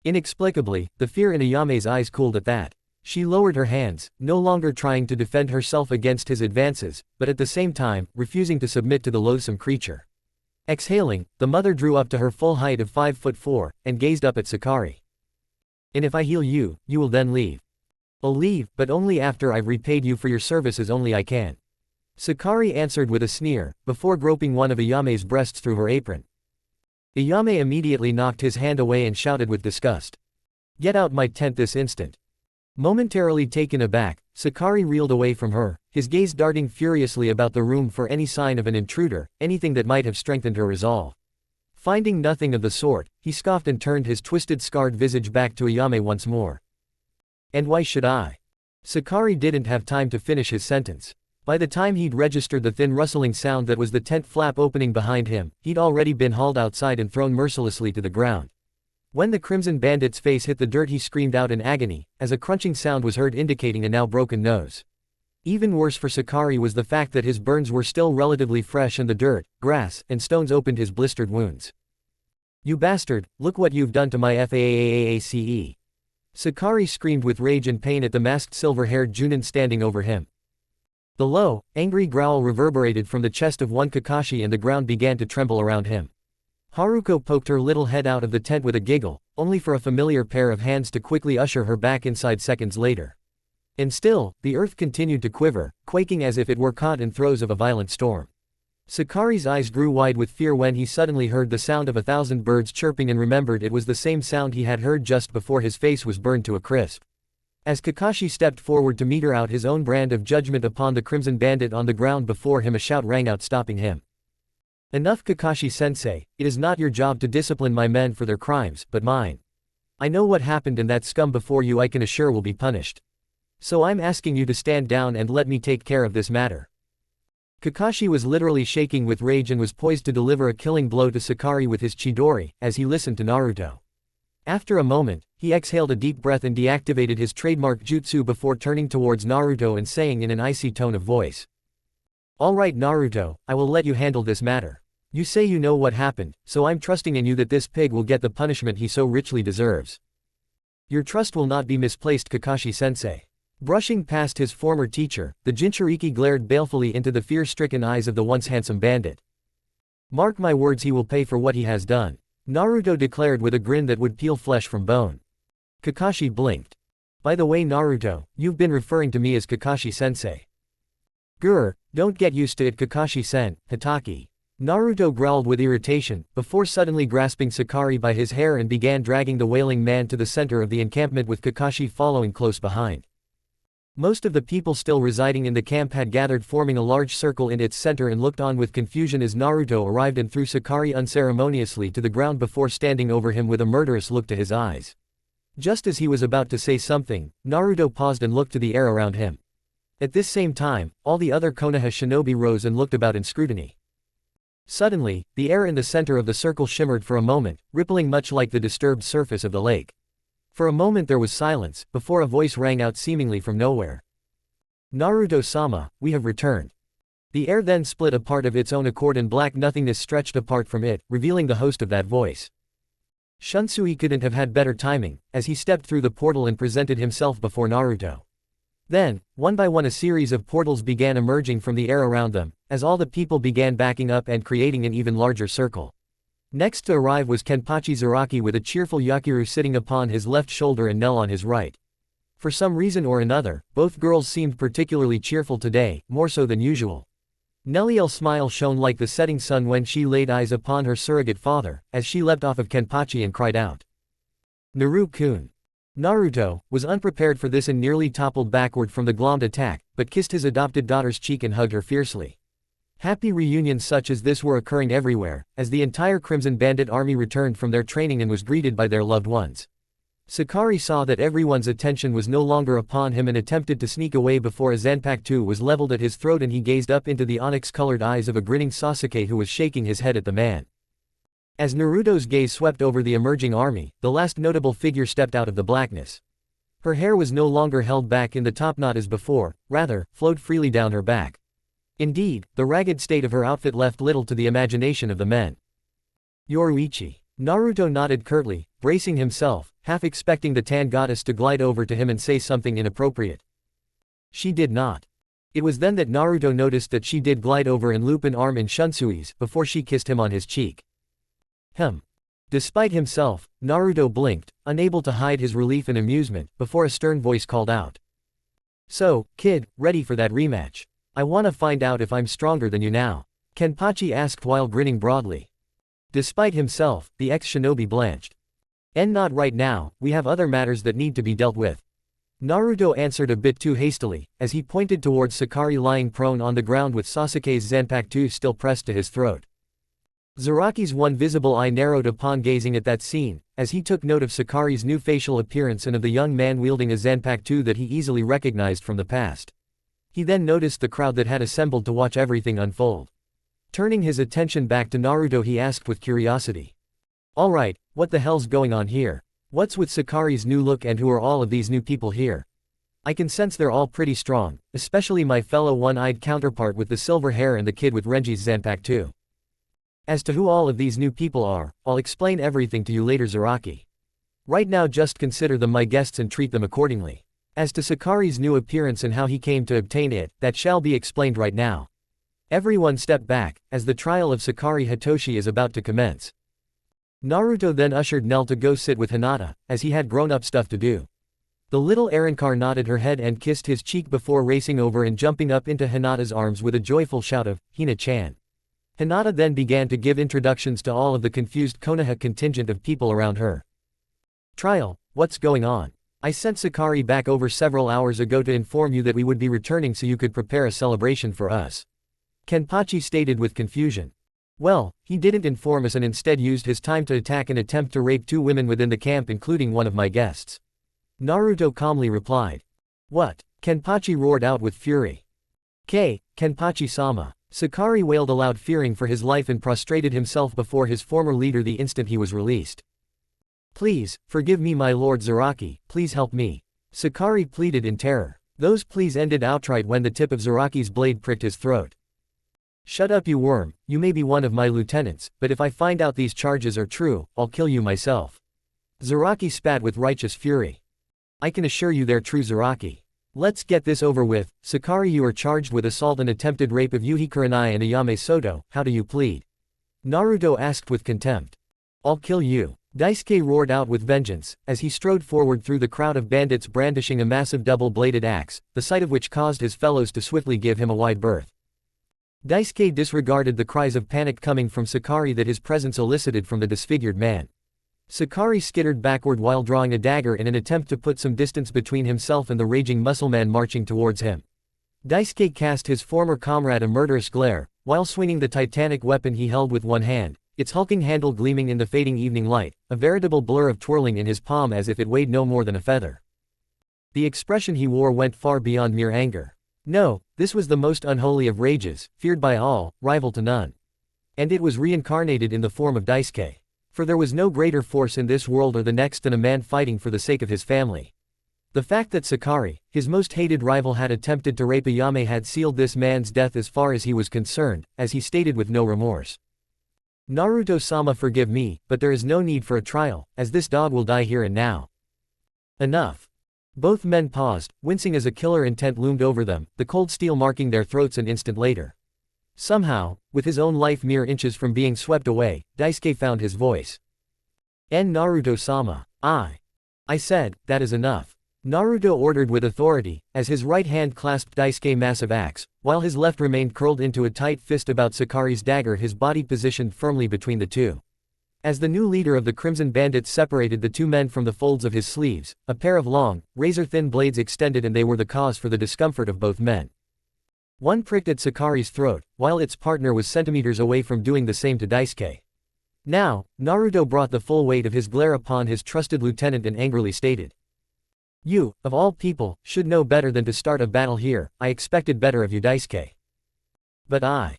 Inexplicably, the fear in Ayame's eyes cooled at that. She lowered her hands, no longer trying to defend herself against his advances, but at the same time, refusing to submit to the loathsome creature. Exhaling, the mother drew up to her full height of 5'4", and gazed up at Sakari. "And if I heal you, you will then leave?" "I'll leave, but only after I've repaid you for your services, only I can." Sakari answered with a sneer, before groping one of Ayame's breasts through her apron. Ayame immediately knocked his hand away and shouted with disgust, "Get out my tent this instant." Momentarily taken aback, Sakari reeled away from her, his gaze darting furiously about the room for any sign of an intruder, anything that might have strengthened her resolve. Finding nothing of the sort, he scoffed and turned his twisted scarred visage back to Ayame once more. "And why should I?" Sakari didn't have time to finish his sentence. By the time he'd registered the thin rustling sound that was the tent flap opening behind him, he'd already been hauled outside and thrown mercilessly to the ground. When the Crimson Bandit's face hit the dirt, he screamed out in agony, as a crunching sound was heard indicating a now broken nose. Even worse for Sakari was the fact that his burns were still relatively fresh and the dirt, grass, and stones opened his blistered wounds. "You bastard, look what you've done to my FAAAACE." Sakari screamed with rage and pain at the masked silver-haired Junin standing over him. The low, angry growl reverberated from the chest of one Kakashi and the ground began to tremble around him. Haruko poked her little head out of the tent with a giggle, only for a familiar pair of hands to quickly usher her back inside seconds later. And still, the earth continued to quiver, quaking as if it were caught in throes of a violent storm. Sakari's eyes grew wide with fear when he suddenly heard the sound of 1,000 birds chirping and remembered it was the same sound he had heard just before his face was burned to a crisp. As Kakashi stepped forward to meter out his own brand of judgment upon the Crimson Bandit on the ground before him, a shout rang out stopping him. Enough, Kakashi-sensei, it is not your job to discipline my men for their crimes, but mine. I know what happened, and that scum before you I can assure will be punished. So I'm asking you to stand down and let me take care of this matter. Kakashi was literally shaking with rage and was poised to deliver a killing blow to Sakari with his Chidori, as he listened to Naruto. After a moment, he exhaled a deep breath and deactivated his trademark jutsu before turning towards Naruto and saying in an icy tone of voice. Alright Naruto, I will let you handle this matter. You say you know what happened, so I'm trusting in you that this pig will get the punishment he so richly deserves. Your trust will not be misplaced, Kakashi-sensei. Brushing past his former teacher, the Jinchuriki glared balefully into the fear-stricken eyes of the once handsome bandit. Mark my words, he will pay for what he has done, Naruto declared with a grin that would peel flesh from bone. Kakashi blinked. By the way Naruto, you've been referring to me as Kakashi-sensei. Grr, don't get used to it Kakashi-sen, Hitaki. Naruto growled with irritation, before suddenly grasping Sakari by his hair and began dragging the wailing man to the center of the encampment with Kakashi following close behind. Most of the people still residing in the camp had gathered, forming a large circle in its center, and looked on with confusion as Naruto arrived and threw Sakari unceremoniously to the ground before standing over him with a murderous look to his eyes. Just as he was about to say something, Naruto paused and looked to the air around him. At this same time, all the other Konoha shinobi rose and looked about in scrutiny. Suddenly, the air in the center of the circle shimmered for a moment, rippling much like the disturbed surface of the lake. For a moment there was silence, before a voice rang out seemingly from nowhere. Naruto-sama, we have returned. The air then split apart of its own accord and black nothingness stretched apart from it, revealing the host of that voice. Shunsui couldn't have had better timing, as he stepped through the portal and presented himself before Naruto. Then, one by one a series of portals began emerging from the air around them, as all the people began backing up and creating an even larger circle. Next to arrive was Kenpachi Zaraki with a cheerful Yakiru sitting upon his left shoulder and Nell on his right. For some reason or another, both girls seemed particularly cheerful today, more so than usual. Nellie's smile shone like the setting sun when she laid eyes upon her surrogate father, as she leapt off of Kenpachi and cried out. Naru-kun. Naruto was unprepared for this and nearly toppled backward from the glommed attack, but kissed his adopted daughter's cheek and hugged her fiercely. Happy reunions such as this were occurring everywhere, as the entire Crimson Bandit army returned from their training and was greeted by their loved ones. Sakari saw that everyone's attention was no longer upon him and attempted to sneak away before a Zanpakuto was leveled at his throat, and he gazed up into the onyx-colored eyes of a grinning Sasuke who was shaking his head at the man. As Naruto's gaze swept over the emerging army, the last notable figure stepped out of the blackness. Her hair was no longer held back in the top knot as before, rather, flowed freely down her back. Indeed, the ragged state of her outfit left little to the imagination of the men. Yoruichi. Naruto nodded curtly, bracing himself, half expecting the tan goddess to glide over to him and say something inappropriate. She did not. It was then that Naruto noticed that she did glide over and loop an arm in Shunsui's before she kissed him on his cheek. Despite himself, Naruto blinked, unable to hide his relief and amusement, before a stern voice called out. So, kid, ready for that rematch? I wanna find out if I'm stronger than you now. Kenpachi asked while grinning broadly. Despite himself, the ex-shinobi blanched. Not right now, we have other matters that need to be dealt with. Naruto answered a bit too hastily, as he pointed towards Sakari lying prone on the ground with Sasuke's Zanpakuto still pressed to his throat. Zaraki's one visible eye narrowed upon gazing at that scene, as he took note of Sakari's new facial appearance and of the young man wielding a Zanpakuto that he easily recognized from the past. He then noticed the crowd that had assembled to watch everything unfold. Turning his attention back to Naruto, he asked with curiosity. Alright, what the hell's going on here? What's with Sakari's new look and who are all of these new people here? I can sense they're all pretty strong, especially my fellow one-eyed counterpart with the silver hair and the kid with Renji's Zanpakuto. As to who all of these new people are, I'll explain everything to you later, Zaraki. Right now just consider them my guests and treat them accordingly. As to Sakari's new appearance and how he came to obtain it, that shall be explained right now. Everyone step back, as the trial of Sakari Hitoshi is about to commence. Naruto then ushered Nell to go sit with Hinata, as he had grown-up stuff to do. The little Arankar nodded her head and kissed his cheek before racing over and jumping up into Hinata's arms with a joyful shout of, Hina-chan. Hinata then began to give introductions to all of the confused Konoha contingent of people around her. Trial, what's going on? I sent Sakari back over several hours ago to inform you that we would be returning so you could prepare a celebration for us. Kenpachi stated with confusion. Well, he didn't inform us and instead used his time to attack and attempt to rape 2 women within the camp, including one of my guests. Naruto calmly replied. What? Kenpachi roared out with fury. Kenpachi-sama. Sakari wailed aloud, fearing for his life, and prostrated himself before his former leader the instant he was released. Please, forgive me, my lord Zaraki, please help me. Sakari pleaded in terror. Those pleas ended outright when the tip of Zaraki's blade pricked his throat. Shut up, you worm, you may be one of my lieutenants, but if I find out these charges are true, I'll kill you myself. Zaraki spat with righteous fury. I can assure you they're true, Zaraki. Let's get this over with. Sakari, you are charged with assault and attempted rape of Yuhi Kurenai and Ayame Soto, how do you plead? Naruto asked with contempt. I'll kill you. Daisuke roared out with vengeance, as he strode forward through the crowd of bandits brandishing a massive double-bladed axe, the sight of which caused his fellows to swiftly give him a wide berth. Daisuke disregarded the cries of panic coming from Sakari that his presence elicited from the disfigured man. Sakari skittered backward while drawing a dagger in an attempt to put some distance between himself and the raging muscleman marching towards him. Daisuke cast his former comrade a murderous glare, while swinging the titanic weapon he held with one hand, its hulking handle gleaming in the fading evening light, a veritable blur of twirling in his palm as if it weighed no more than a feather. The expression he wore went far beyond mere anger. No, this was the most unholy of rages, feared by all, rival to none. And it was reincarnated in the form of Daisuke. For there was no greater force in this world or the next than a man fighting for the sake of his family. The fact that Sakari, his most hated rival, had attempted to rape Ayame had sealed this man's death as far as he was concerned, as he stated with no remorse. Naruto-sama, forgive me, but there is no need for a trial, as this dog will die here and now. Enough. Both men paused, wincing as a killer intent loomed over them, the cold steel marking their throats an instant later. Somehow, with his own life mere inches from being swept away, Daisuke found his voice. Naruto-sama. I said, that is enough. Naruto ordered with authority, as his right hand clasped Daisuke's massive axe, while his left remained curled into a tight fist about Sakari's dagger, his body positioned firmly between the two. As the new leader of the Crimson Bandits separated the 2 men from the folds of his sleeves, a pair of long, razor-thin blades extended, and they were the cause for the discomfort of both men. One pricked at Sakari's throat, while its partner was centimeters away from doing the same to Daisuke. Now, Naruto brought the full weight of his glare upon his trusted lieutenant and angrily stated. You, of all people, should know better than to start a battle here. I expected better of you, Daisuke. But I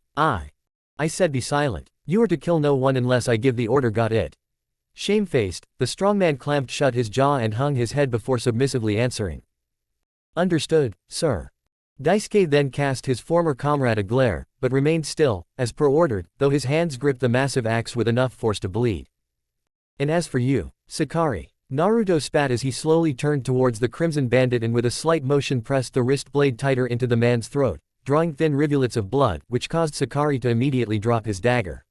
said be silent. You are to kill no one unless I give the order, got it? Shamefaced, the strongman clamped shut his jaw and hung his head before submissively answering. Understood, sir. Daisuke then cast his former comrade a glare, but remained still, as per ordered, though his hands gripped the massive axe with enough force to bleed. And as for you, Sakari, Naruto spat as he slowly turned towards the Crimson Bandit and with a slight motion pressed the wrist blade tighter into the man's throat, drawing thin rivulets of blood, which caused Sakari to immediately drop his dagger.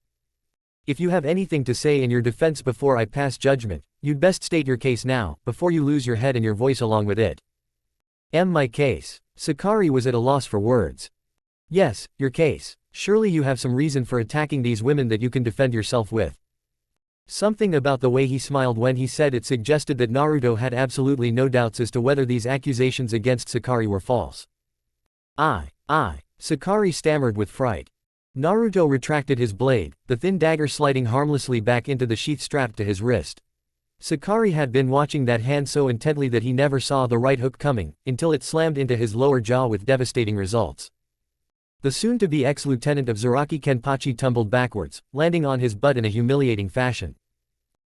If you have anything to say in your defense before I pass judgment, you'd best state your case now, before you lose your head and your voice along with it. My case. Sakari was at a loss for words. Yes, your case. Surely you have some reason for attacking these women that you can defend yourself with. Something about the way he smiled when he said it suggested that Naruto had absolutely no doubts as to whether these accusations against Sakari were false. Sakari stammered with fright. Naruto retracted his blade, the thin dagger sliding harmlessly back into the sheath strapped to his wrist. Sakari had been watching that hand so intently that he never saw the right hook coming, until it slammed into his lower jaw with devastating results. The soon-to-be ex-lieutenant of Zaraki Kenpachi tumbled backwards, landing on his butt in a humiliating fashion.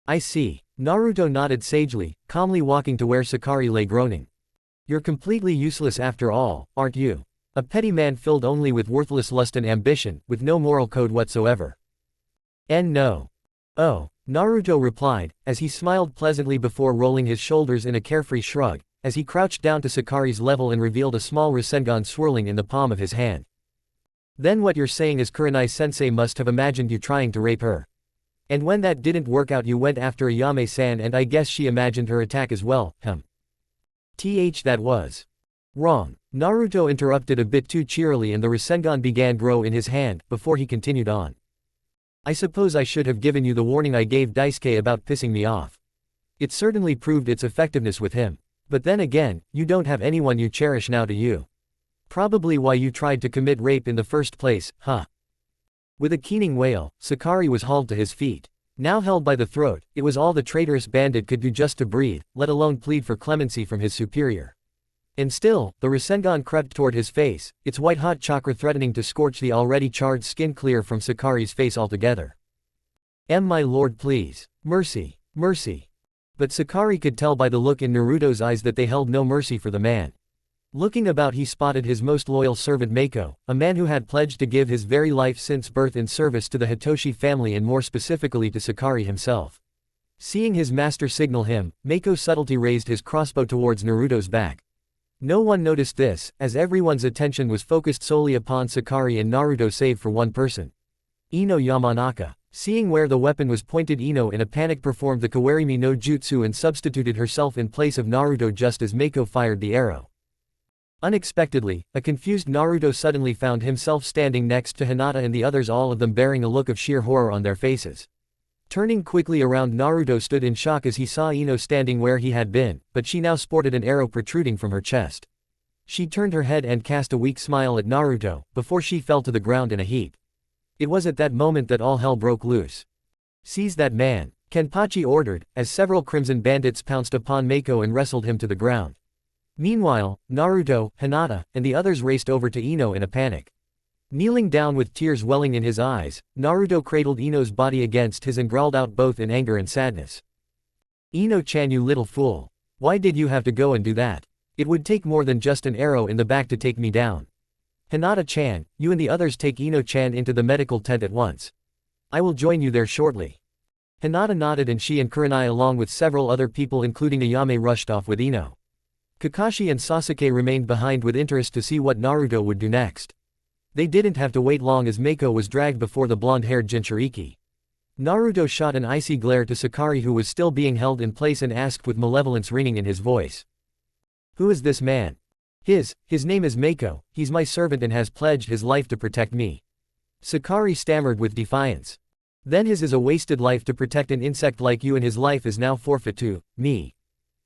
I see. Naruto nodded sagely, calmly walking to where Sakari lay groaning. You're completely useless after all, aren't you? A petty man filled only with worthless lust and ambition, with no moral code whatsoever. No. Oh. Naruto replied, as he smiled pleasantly before rolling his shoulders in a carefree shrug, as he crouched down to Sakari's level and revealed a small rasengan swirling in the palm of his hand. Then what you're saying is Kurenai-sensei must have imagined you trying to rape her. And when that didn't work out you went after Ayame-san and I guess she imagined her attack as well, That was wrong. Naruto interrupted a bit too cheerily and the rasengan began grow in his hand, before he continued on. I suppose I should have given you the warning I gave Daisuke about pissing me off. It certainly proved its effectiveness with him. But then again, you don't have anyone you cherish now, do you? Probably why you tried to commit rape in the first place, huh? With a keening wail, Sakari was hauled to his feet. Now held by the throat, it was all the traitorous bandit could do just to breathe, let alone plead for clemency from his superior. And still, the rasengan crept toward his face, its white-hot chakra threatening to scorch the already charred skin clear from Sakari's face altogether. My lord, please. Mercy. Mercy. But Sakari could tell by the look in Naruto's eyes that they held no mercy for the man. Looking about, he spotted his most loyal servant Mako, a man who had pledged to give his very life since birth in service to the Hitoshi family and more specifically to Sakari himself. Seeing his master signal him, Mako subtly raised his crossbow towards Naruto's back. No one noticed this, as everyone's attention was focused solely upon Sakari and Naruto save for one person. Ino Yamanaka. Seeing where the weapon was pointed, Ino in a panic performed the Kawarimi no Jutsu and substituted herself in place of Naruto just as Mako fired the arrow. Unexpectedly, a confused Naruto suddenly found himself standing next to Hinata and the others, all of them bearing a look of sheer horror on their faces. Turning quickly around, Naruto stood in shock as he saw Ino standing where he had been, but she now sported an arrow protruding from her chest. She turned her head and cast a weak smile at Naruto, before she fell to the ground in a heap. It was at that moment that all hell broke loose. "Seize that man," Kenpachi ordered, as several crimson bandits pounced upon Mako and wrestled him to the ground. Meanwhile, Naruto, Hinata, and the others raced over to Ino in a panic. Kneeling down with tears welling in his eyes, Naruto cradled Ino's body against his and growled out both in anger and sadness. "Ino-chan, you little fool. Why did you have to go and do that? It would take more than just an arrow in the back to take me down. Hinata-chan, you and the others take Ino-chan into the medical tent at once. I will join you there shortly." Hinata nodded and she and Kurenai along with several other people including Ayame rushed off with Ino. Kakashi and Sasuke remained behind with interest to see what Naruto would do next. They didn't have to wait long as Mako was dragged before the blonde-haired Jinchuriki. Naruto shot an icy glare to Sakari, who was still being held in place, and asked with malevolence ringing in his voice. "Who is this man?" His name is Mako, he's my servant and has pledged his life to protect me." Sakari stammered with defiance. "Then his is a wasted life to protect an insect like you, and his life is now forfeit to me.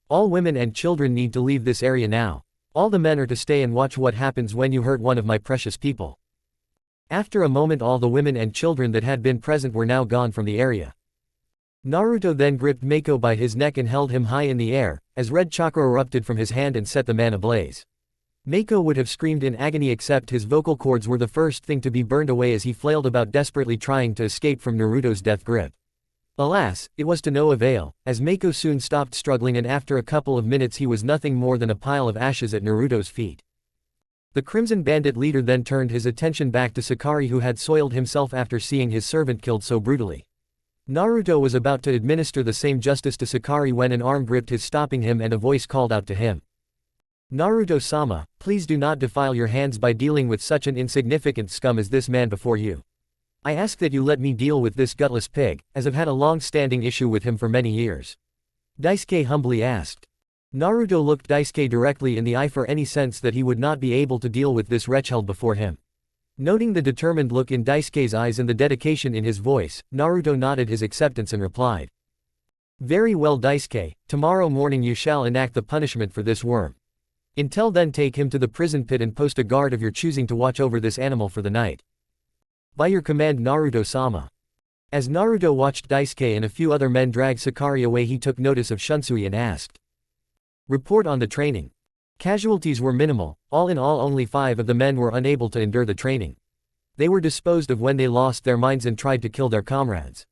All women and children need to leave this area now. All the men are to stay and watch what happens when you hurt one of my precious people." After a moment, all the women and children that had been present were now gone from the area. Naruto then gripped Mako by his neck and held him high in the air, as red chakra erupted from his hand and set the man ablaze. Mako would have screamed in agony, except his vocal cords were the first thing to be burned away as he flailed about desperately trying to escape from Naruto's death grip. Alas, it was to no avail, as Mako soon stopped struggling and after a couple of minutes he was nothing more than a pile of ashes at Naruto's feet. The Crimson Bandit leader then turned his attention back to Sakari, who had soiled himself after seeing his servant killed so brutally. Naruto was about to administer the same justice to Sakari when an arm gripped his, stopping him, and a voice called out to him. "Naruto-sama, please do not defile your hands by dealing with such an insignificant scum as this man before you. I ask that you let me deal with this gutless pig, as I've had a long-standing issue with him for many years." Daisuke humbly asked. Naruto looked Daisuke directly in the eye for any sense that he would not be able to deal with this wretch held before him. Noting the determined look in Daisuke's eyes and the dedication in his voice, Naruto nodded his acceptance and replied. "Very well, Daisuke, tomorrow morning you shall enact the punishment for this worm. Until then, take him to the prison pit and post a guard of your choosing to watch over this animal for the night. By your command, Naruto-sama." As Naruto watched Daisuke and a few other men drag Sakari away, he took notice of Shunsui and asked. "Report on the training." Casualties were minimal, all in all only 5 of the men were unable to endure the training. They were disposed of when they lost their minds and tried to kill their comrades.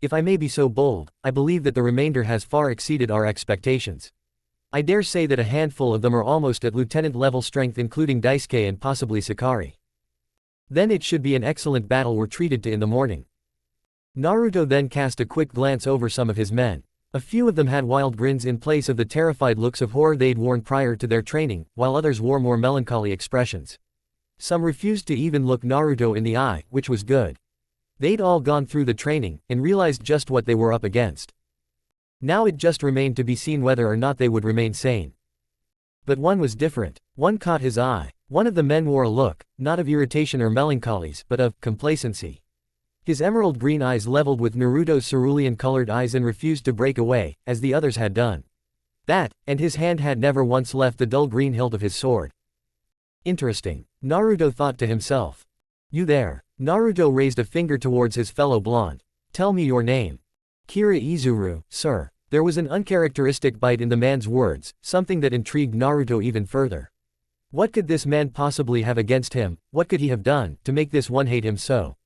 If I may be so bold, I believe that the remainder has far exceeded our expectations. I dare say that a handful of them are almost at lieutenant-level strength, including Daisuke and possibly Sakari. Then it should be an excellent battle we're treated to in the morning. Naruto then cast a quick glance over some of his men. A few of them had wild grins in place of the terrified looks of horror they'd worn prior to their training, while others wore more melancholy expressions. Some refused to even look Naruto in the eye, which was good. They'd all gone through the training, and realized just what they were up against. Now it just remained to be seen whether or not they would remain sane. But one was different. One caught his eye. One of the men wore a look, not of irritation or melancholies, but of complacency. His emerald green eyes leveled with Naruto's cerulean-colored eyes and refused to break away, as the others had done. That, and his hand had never once left the dull green hilt of his sword. Interesting, Naruto thought to himself. You there. Naruto raised a finger towards his fellow blonde. Tell me your name. Kira Izuru, sir. There was an uncharacteristic bite in the man's words, something that intrigued Naruto even further. What could this man possibly have against him? What could he have done to make this one hate him so?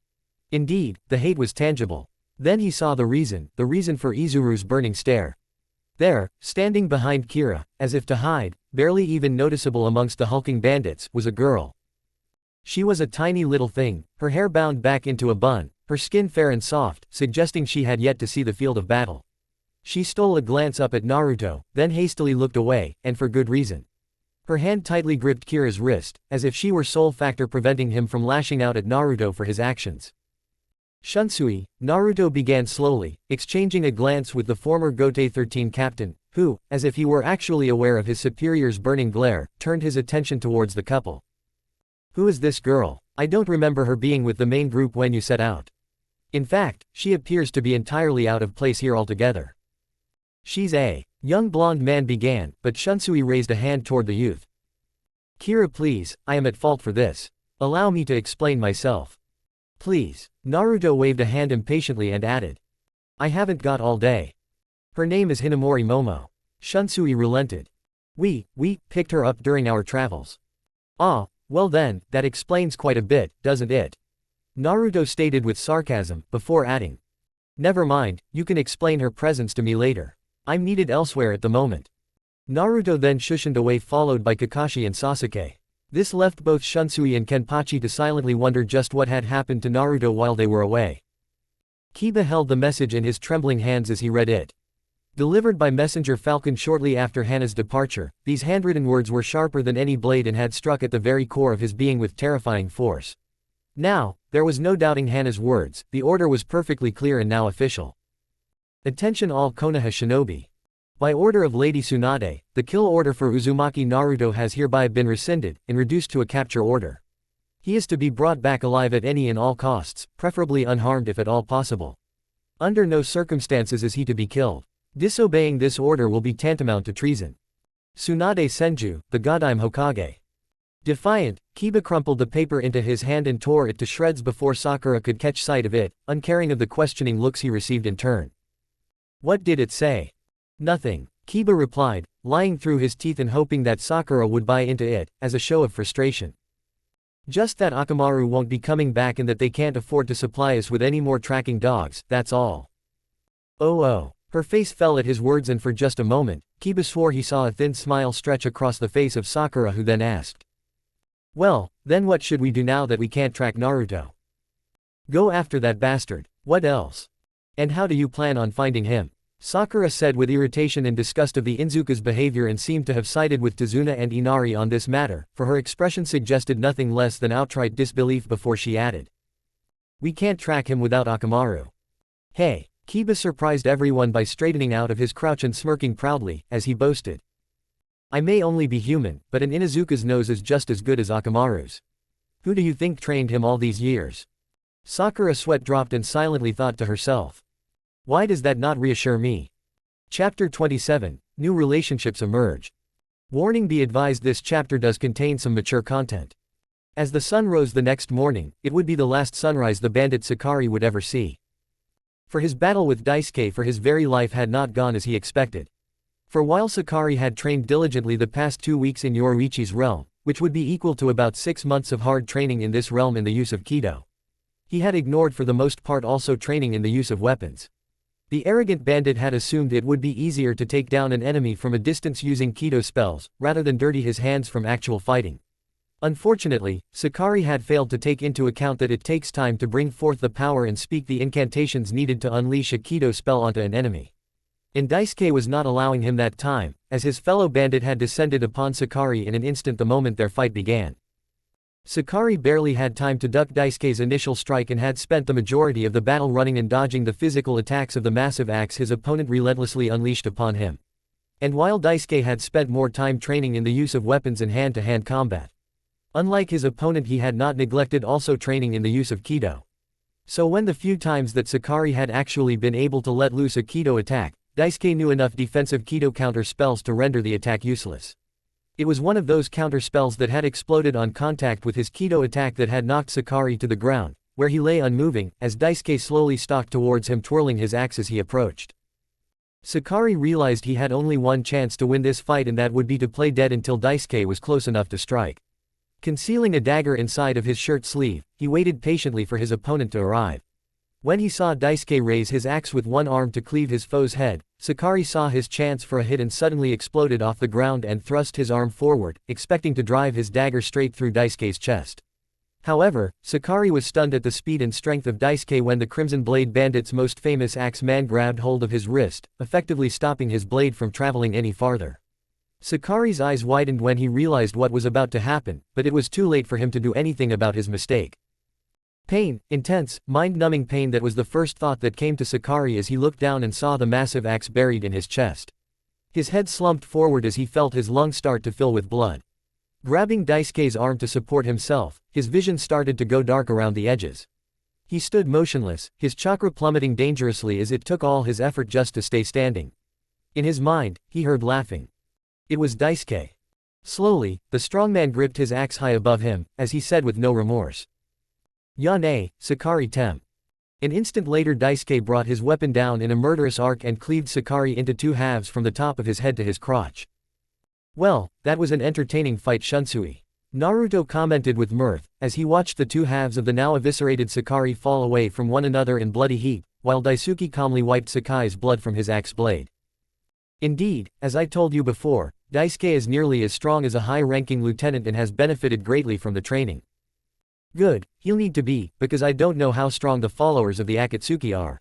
Indeed, the hate was tangible. Then he saw the reason for Izuru's burning stare. There, standing behind Kira, as if to hide, barely even noticeable amongst the hulking bandits, was a girl. She was a tiny little thing, her hair bound back into a bun, her skin fair and soft, suggesting she had yet to see the field of battle. She stole a glance up at Naruto, then hastily looked away, and for good reason. Her hand tightly gripped Kira's wrist, as if she were sole factor preventing him from lashing out at Naruto for his actions. Shunsui, Naruto began slowly, exchanging a glance with the former Gote 13 captain, who, as if he were actually aware of his superior's burning glare, turned his attention towards the couple. Who is this girl? I don't remember her being with the main group when you set out. In fact, she appears to be entirely out of place here altogether. She's a young blonde man began, but Shunsui raised a hand toward the youth. Kira, please, I am at fault for this. Allow me to explain myself. Please. Naruto waved a hand impatiently and added. I haven't got all day. Her name is Hinamori Momo. Shunsui relented. We picked her up during our travels. Ah, well then, that explains quite a bit, doesn't it? Naruto stated with sarcasm, before adding. Never mind, you can explain her presence to me later. I'm needed elsewhere at the moment. Naruto then shushened away, followed by Kakashi and Sasuke. This left both Shunsui and Kenpachi to silently wonder just what had happened to Naruto while they were away. Kiba held the message in his trembling hands as he read it. Delivered by Messenger Falcon shortly after Hana's departure, these handwritten words were sharper than any blade and had struck at the very core of his being with terrifying force. Now, there was no doubting Hana's words, the order was perfectly clear and now official. Attention all Konoha shinobi. By order of Lady Tsunade, the kill order for Uzumaki Naruto has hereby been rescinded, and reduced to a capture order. He is to be brought back alive at any and all costs, preferably unharmed if at all possible. Under no circumstances is he to be killed. Disobeying this order will be tantamount to treason. Tsunade Senju, the Godime Hokage. Defiant, Kiba crumpled the paper into his hand and tore it to shreds before Sakura could catch sight of it, uncaring of the questioning looks he received in turn. What did it say? Nothing, Kiba replied, lying through his teeth and hoping that Sakura would buy into it, as a show of frustration. Just that Akamaru won't be coming back and that they can't afford to supply us with any more tracking dogs, that's all. Oh. Her face fell at his words and for just a moment, Kiba swore he saw a thin smile stretch across the face of Sakura, who then asked. Well, then what should we do now that we can't track Naruto? Go after that bastard. What else? And how do you plan on finding him? Sakura said with irritation and disgust of the Inzuka's behavior and seemed to have sided with Tazuna and Inari on this matter, for her expression suggested nothing less than outright disbelief before she added. We can't track him without Akamaru. Hey. Kiba surprised everyone by straightening out of his crouch and smirking proudly, as he boasted. I may only be human, but an Inuzuka's nose is just as good as Akamaru's. Who do you think trained him all these years? Sakura sweat dropped and silently thought to herself. Why does that not reassure me? Chapter 27, New Relationships Emerge. Warning: be advised, this chapter does contain some mature content. As the sun rose the next morning, it would be the last sunrise the bandit Sakari would ever see. For his battle with Daisuke for his very life had not gone as he expected. For while Sakari had trained diligently the past 2 weeks in Yoruichi's realm, which would be equal to about 6 months of hard training in this realm in the use of Kido, he had ignored for the most part also training in the use of weapons. The arrogant bandit had assumed it would be easier to take down an enemy from a distance using Kido spells, rather than dirty his hands from actual fighting. Unfortunately, Sakari had failed to take into account that it takes time to bring forth the power and speak the incantations needed to unleash a Kido spell onto an enemy. And Daisuke was not allowing him that time, as his fellow bandit had descended upon Sakari in an instant the moment their fight began. Sakari barely had time to duck Daisuke's initial strike and had spent the majority of the battle running and dodging the physical attacks of the massive axe his opponent relentlessly unleashed upon him. And while Daisuke had spent more time training in the use of weapons in hand-to-hand combat. Unlike his opponent, he had not neglected also training in the use of Kido. So when the few times that Sakari had actually been able to let loose a Kido attack, Daisuke knew enough defensive Kido counter spells to render the attack useless. It was one of those counter spells that had exploded on contact with his Kido attack that had knocked Sakari to the ground, where he lay unmoving, as Daisuke slowly stalked towards him twirling his axe as he approached. Sakari realized he had only one chance to win this fight, and that would be to play dead until Daisuke was close enough to strike. Concealing a dagger inside of his shirt sleeve, he waited patiently for his opponent to arrive. When he saw Daisuke raise his axe with one arm to cleave his foe's head, Sakari saw his chance for a hit and suddenly exploded off the ground and thrust his arm forward, expecting to drive his dagger straight through Daisuke's chest. However, Sakari was stunned at the speed and strength of Daisuke when the Crimson Blade Bandit's most famous axe man grabbed hold of his wrist, effectively stopping his blade from traveling any farther. Sakari's eyes widened when he realized what was about to happen, but it was too late for him to do anything about his mistake. Pain, intense, mind-numbing pain, that was the first thought that came to Sakari as he looked down and saw the massive axe buried in his chest. His head slumped forward as he felt his lungs start to fill with blood. Grabbing Daisuke's arm to support himself, his vision started to go dark around the edges. He stood motionless, his chakra plummeting dangerously as it took all his effort just to stay standing. In his mind, he heard laughing. It was Daisuke. Slowly, the strongman gripped his axe high above him, as he said with no remorse. "Yane, Sakari tem." An instant later Daisuke brought his weapon down in a murderous arc and cleaved Sakari into two halves from the top of his head to his crotch. "Well, that was an entertaining fight, Shunsui," Naruto commented with mirth, as he watched the two halves of the now eviscerated Sakari fall away from one another in bloody heap, while Daisuke calmly wiped Sakai's blood from his axe blade. "Indeed, as I told you before, Daisuke is nearly as strong as a high-ranking lieutenant and has benefited greatly from the training." "Good, he'll need to be, because I don't know how strong the followers of the Akatsuki are.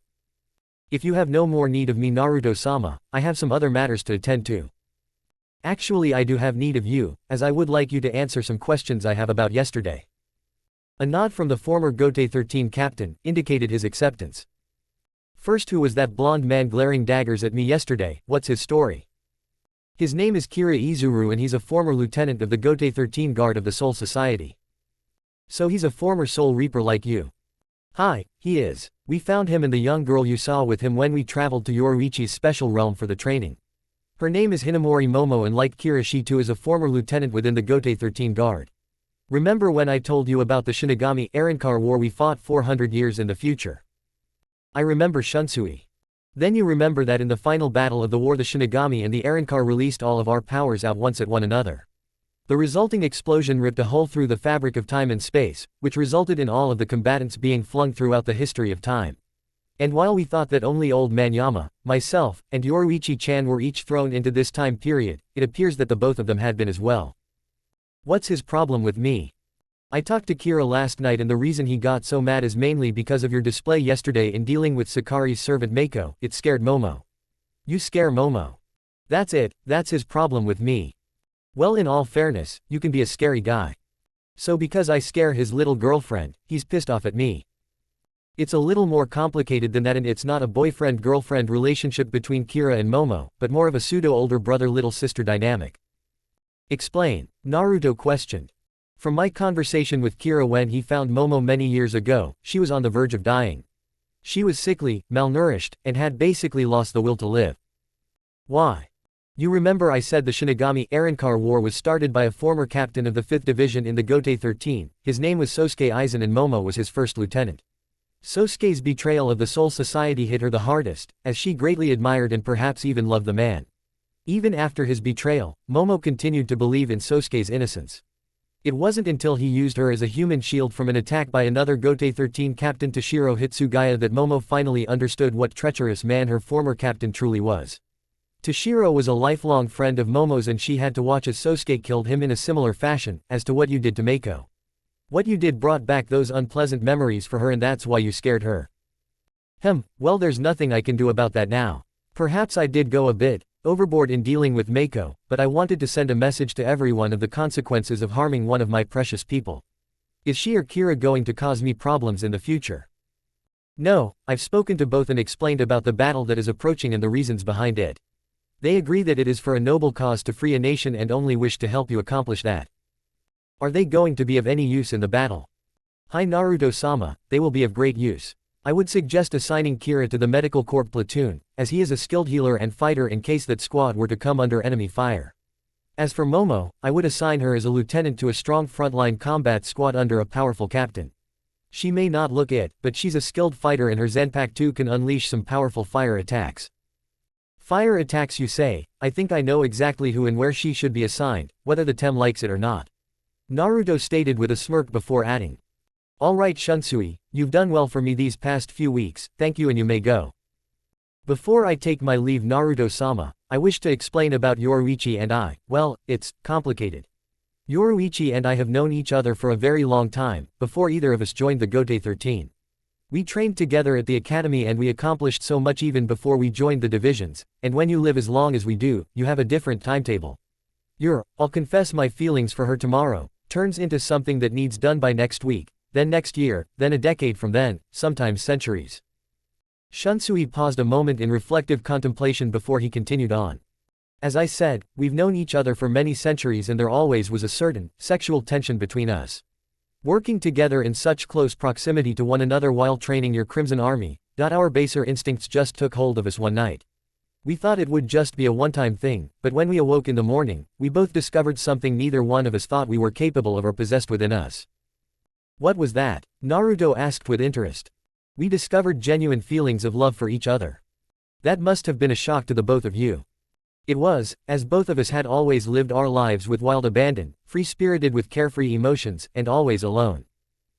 If you have no more need of me, Naruto-sama, I have some other matters to attend to." "Actually, I do have need of you, as I would like you to answer some questions I have about yesterday." A nod from the former Gote 13 captain indicated his acceptance. "First, who was that blonde man glaring daggers at me yesterday? What's his story?" "His name is Kira Izuru and he's a former lieutenant of the Gote 13 Guard of the Soul Society." "So he's a former Soul Reaper like you?" "Hi, he is. We found him and the young girl you saw with him when we traveled to Yoruichi's special realm for the training. Her name is Hinamori Momo, and like Kira, she too is a former lieutenant within the Gote 13 Guard. Remember when I told you about the Shinigami Arankar War we fought 400 years in the future?" "I remember, Shunsui." "Then you remember that in the final battle of the war the Shinigami and the Arankar released all of our powers out once at one another. The resulting explosion ripped a hole through the fabric of time and space, which resulted in all of the combatants being flung throughout the history of time. And while we thought that only Old Man Yama, myself, and Yoruichi-chan were each thrown into this time period, it appears that the both of them had been as well." "What's his problem with me?" "I talked to Kira last night and the reason he got so mad is mainly because of your display yesterday in dealing with Sakari's servant Mako. It scared Momo." "You scare Momo?" "That's it, that's his problem with me." "Well, in all fairness, you can be a scary guy. So because I scare his little girlfriend, he's pissed off at me." "It's a little more complicated than that, and it's not a boyfriend-girlfriend relationship between Kira and Momo, but more of a pseudo-older brother-little sister dynamic." "Explain," Naruto questioned. "From my conversation with Kira when he found Momo many years ago, she was on the verge of dying. She was sickly, malnourished, and had basically lost the will to live." "Why?" "You remember I said the Shinigami Arankar War was started by a former captain of the 5th Division in the Gote 13, his name was Sosuke Aizen and Momo was his first lieutenant. Sosuke's betrayal of the Soul Society hit her the hardest, as she greatly admired and perhaps even loved the man. Even after his betrayal, Momo continued to believe in Sosuke's innocence. It wasn't until he used her as a human shield from an attack by another Gote 13 captain Toshiro Hitsugaya that Momo finally understood what treacherous man her former captain truly was. Toshiro was a lifelong friend of Momo's and she had to watch as Sosuke killed him in a similar fashion, as to what you did to Mako. What you did brought back those unpleasant memories for her and that's why you scared her." Well, there's nothing I can do about that now. Perhaps I did go a bit overboard in dealing with Mako, but I wanted to send a message to everyone of the consequences of harming one of my precious people. Is she or Kira going to cause me problems in the future?" "No, I've spoken to both and explained about the battle that is approaching and the reasons behind it. They agree that it is for a noble cause to free a nation and only wish to help you accomplish that." "Are they going to be of any use in the battle?" "Hi Naruto-sama, they will be of great use. I would suggest assigning Kira to the Medical Corps platoon, as he is a skilled healer and fighter in case that squad were to come under enemy fire. As for Momo, I would assign her as a lieutenant to a strong frontline combat squad under a powerful captain. She may not look it, but she's a skilled fighter and her Zanpakuto can unleash some powerful fire attacks. Fire attacks you say? I think I know exactly who and where she should be assigned, whether the Tem likes it or not. Naruto stated with a smirk before adding. Alright Shunsui, you've done well for me these past few weeks, thank you and you may go. Before I take my leave Naruto-sama, I wish to explain about Yoruichi and I. Well, it's complicated. Yoruichi and I have known each other for a very long time, before either of us joined the Gote 13. We trained together at the academy and we accomplished so much even before we joined the divisions, and when you live as long as we do, you have a different timetable. I'll confess my feelings for her tomorrow, turns into something that needs done by next week, then next year, then a decade from then, sometimes centuries. Shunsui paused a moment in reflective contemplation before he continued on. As I said, we've known each other for many centuries and there always was a certain sexual tension between us. Working together in such close proximity to one another while training your Crimson Army, our baser instincts just took hold of us one night. We thought it would just be a one-time thing, but when we awoke in the morning, we both discovered something neither one of us thought we were capable of or possessed within us. What was that? Naruto asked with interest. We discovered genuine feelings of love for each other. That must have been a shock to the both of you. It was, as both of us had always lived our lives with wild abandon, free-spirited with carefree emotions, and always alone.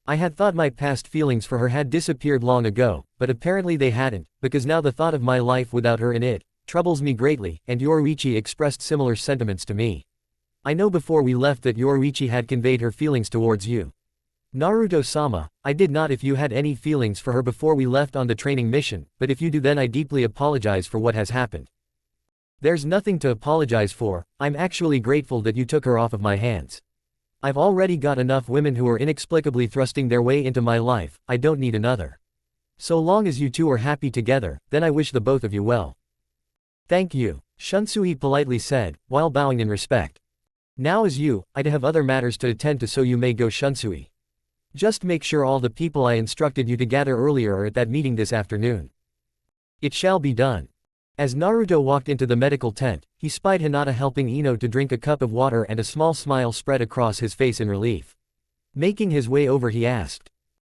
I had thought my past feelings for her had disappeared long ago, but apparently they hadn't, because now the thought of my life without her in it troubles me greatly, and Yoruichi expressed similar sentiments to me. I know before we left that Yoruichi had conveyed her feelings towards you. Naruto-sama, I did not if you had any feelings for her before we left on the training mission, but if you do then I deeply apologize for what has happened. There's nothing to apologize for, I'm actually grateful that you took her off of my hands. I've already got enough women who are inexplicably thrusting their way into my life, I don't need another. So long as you two are happy together, then I wish the both of you well. Thank you, Shunsui politely said, while bowing in respect. Now as you, I'd have other matters to attend to so you may go Shunsui. Just make sure all the people I instructed you to gather earlier are at that meeting this afternoon. It shall be done. As Naruto walked into the medical tent, he spied Hinata helping Ino to drink a cup of water and a small smile spread across his face in relief. Making his way over he asked.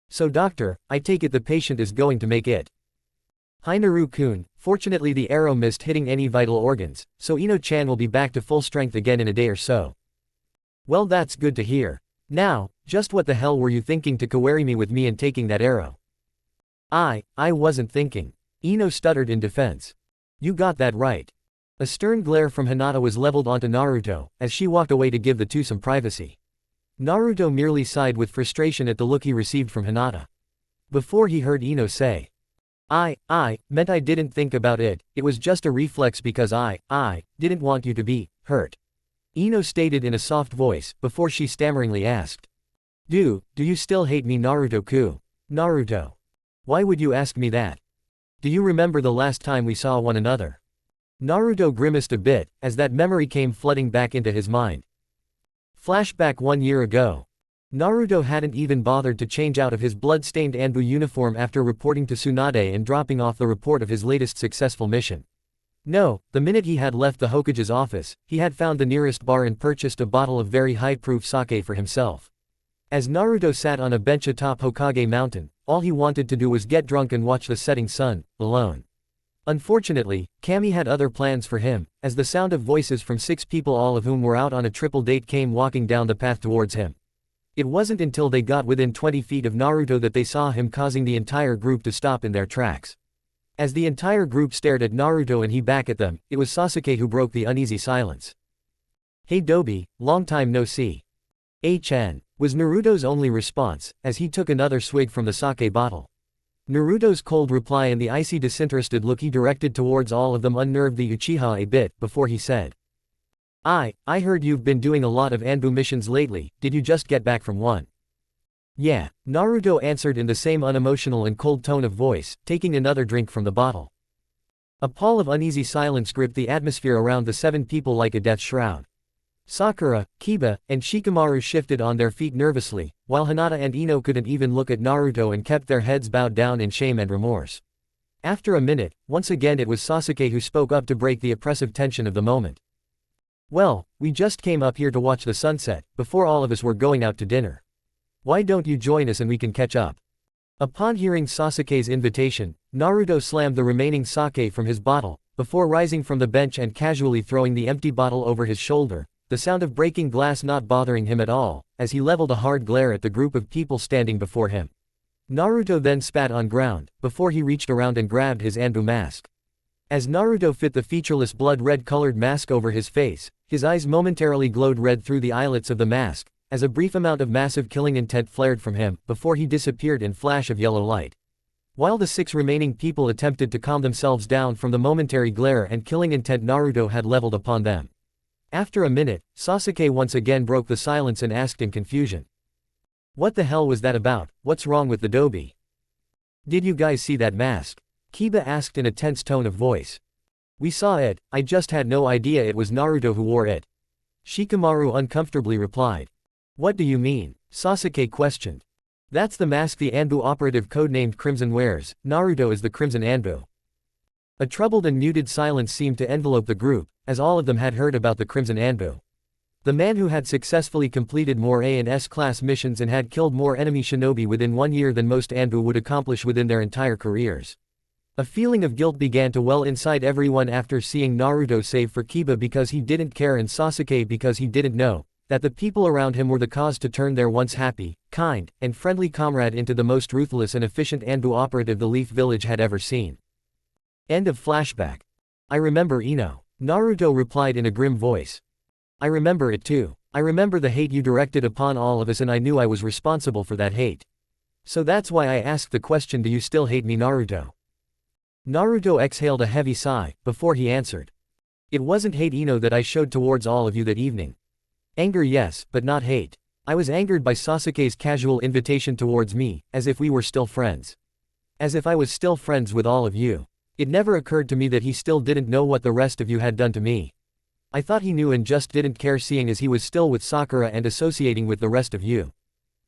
So doctor, I take it the patient is going to make it. Hinaru-kun, fortunately the arrow missed hitting any vital organs, so Ino-chan will be back to full strength again in a day or so. Well that's good to hear. Now, just what the hell were you thinking to kawari me with me and taking that arrow? I wasn't thinking. Ino stuttered in defense. You got that right. A stern glare from Hinata was leveled onto Naruto, as she walked away to give the two some privacy. Naruto merely sighed with frustration at the look he received from Hinata. Before he heard Ino say, I meant I didn't think about it, it was just a reflex because I didn't want you to be hurt. Ino stated in a soft voice, before she stammeringly asked. Do you still hate me Naruto-ku? Naruto. Why would you ask me that? Do you remember the last time we saw one another? Naruto grimaced a bit, as that memory came flooding back into his mind. Flashback 1 year ago. Naruto hadn't even bothered to change out of his blood-stained Anbu uniform after reporting to Tsunade and dropping off the report of his latest successful mission. No, the minute he had left the Hokage's office, he had found the nearest bar and purchased a bottle of very high-proof sake for himself. As Naruto sat on a bench atop Hokage Mountain, all he wanted to do was get drunk and watch the setting sun, alone. Unfortunately, Kami had other plans for him, as the sound of voices from 6 people all of whom were out on a triple date came walking down the path towards him. It wasn't until they got within 20 feet of Naruto that they saw him, causing the entire group to stop in their tracks. As the entire group stared at Naruto and he back at them, it was Sasuke who broke the uneasy silence. Hey Dobi, long time no see. HN, was Naruto's only response, as he took another swig from the sake bottle. Naruto's cold reply and the icy disinterested look he directed towards all of them unnerved the Uchiha a bit, before he said. I heard you've been doing a lot of Anbu missions lately, did you just get back from one? Yeah, Naruto answered in the same unemotional and cold tone of voice, taking another drink from the bottle. A pall of uneasy silence gripped the atmosphere around the 7 people like a death shroud. Sakura, Kiba, and Shikamaru shifted on their feet nervously, while Hinata and Ino couldn't even look at Naruto and kept their heads bowed down in shame and remorse. After a minute, once again it was Sasuke who spoke up to break the oppressive tension of the moment. Well, we just came up here to watch the sunset, before all of us were going out to dinner. Why don't you join us and we can catch up? Upon hearing Sasuke's invitation, Naruto slammed the remaining sake from his bottle, before rising from the bench and casually throwing the empty bottle over his shoulder, the sound of breaking glass not bothering him at all, as he leveled a hard glare at the group of people standing before him. Naruto then spat on ground, before he reached around and grabbed his Anbu mask. As Naruto fit the featureless blood-red colored mask over his face, his eyes momentarily glowed red through the eyelets of the mask, as a brief amount of massive killing intent flared from him, before he disappeared in flash of yellow light. While the 6 remaining people attempted to calm themselves down from the momentary glare and killing intent Naruto had leveled upon them. After a minute, Sasuke once again broke the silence and asked in confusion. What the hell was that about? What's wrong with the dobi? Did you guys see that mask? Kiba asked in a tense tone of voice. We saw it, I just had no idea it was Naruto who wore it. Shikamaru uncomfortably replied. What do you mean? Sasuke questioned. That's the mask the Anbu operative codenamed Crimson wears. Naruto is the Crimson Anbu. A troubled and muted silence seemed to envelope the group, as all of them had heard about the Crimson Anbu. The man who had successfully completed more A and S class missions and had killed more enemy shinobi within 1 year than most Anbu would accomplish within their entire careers. A feeling of guilt began to well inside everyone after seeing Naruto save for Kiba because he didn't care and Sasuke because he didn't know that the people around him were the cause to turn their once happy, kind, and friendly comrade into the most ruthless and efficient Anbu operative the Leaf Village had ever seen. End of flashback. I remember Ino. Naruto replied in a grim voice. I remember it too. I remember the hate you directed upon all of us and I knew I was responsible for that hate. So that's why I asked the question, do you still hate me, Naruto? Naruto exhaled a heavy sigh, before he answered. It wasn't hate Ino that I showed towards all of you that evening. Anger yes, but not hate. I was angered by Sasuke's casual invitation towards me, as if we were still friends. As if I was still friends with all of you. It never occurred to me that he still didn't know what the rest of you had done to me. I thought he knew and just didn't care seeing as he was still with Sakura and associating with the rest of you.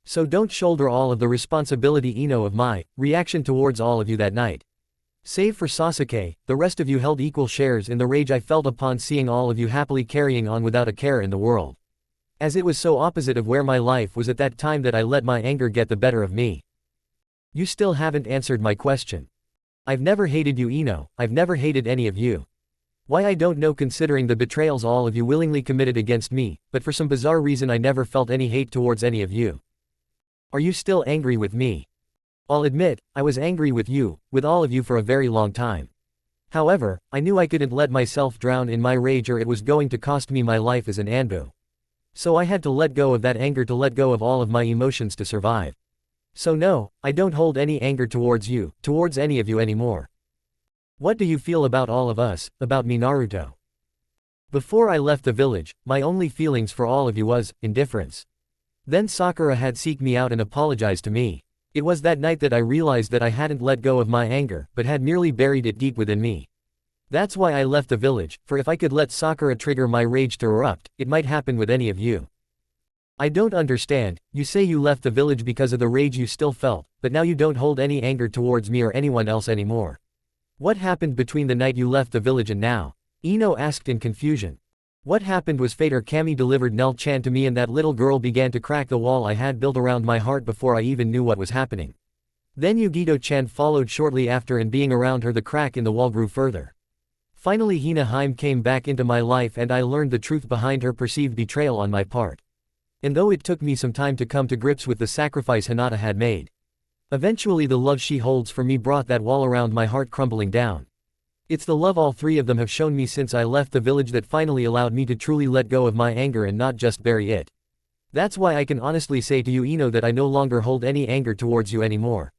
So don't shoulder all of the responsibility Ino of my reaction towards all of you that night. Save for Sasuke, the rest of you held equal shares in the rage I felt upon seeing all of you happily carrying on without a care in the world. As it was so opposite of where my life was at that time that I let my anger get the better of me. You still haven't answered my question. I've never hated you, Ino, I've never hated any of you. Why I don't know considering the betrayals all of you willingly committed against me, but for some bizarre reason I never felt any hate towards any of you. Are you still angry with me? I'll admit, I was angry with you, with all of you for a very long time. However, I knew I couldn't let myself drown in my rage or it was going to cost me my life as an Anbu. So I had to let go of that anger to let go of all of my emotions to survive. So no, I don't hold any anger towards you, towards any of you anymore. What do you feel about all of us, about me, Naruto? Before I left the village, my only feelings for all of you was indifference. Then Sakura had seeked me out and apologized to me. It was that night that I realized that I hadn't let go of my anger, but had merely buried it deep within me. That's why I left the village, for if I could let Sakura trigger my rage to erupt, it might happen with any of you. I don't understand, you say you left the village because of the rage you still felt, but now you don't hold any anger towards me or anyone else anymore. What happened between the night you left the village and now? Ino asked in confusion. What happened was Fater Kami delivered Nel-chan to me and that little girl began to crack the wall I had built around my heart before I even knew what was happening. Then Yugito-chan followed shortly after and being around her the crack in the wall grew further. Finally Hina came back into my life and I learned the truth behind her perceived betrayal on my part. And though it took me some time to come to grips with the sacrifice Hinata had made, eventually the love she holds for me brought that wall around my heart crumbling down. It's the love all 3 of them have shown me since I left the village that finally allowed me to truly let go of my anger and not just bury it. That's why I can honestly say to you Ino that I no longer hold any anger towards you anymore.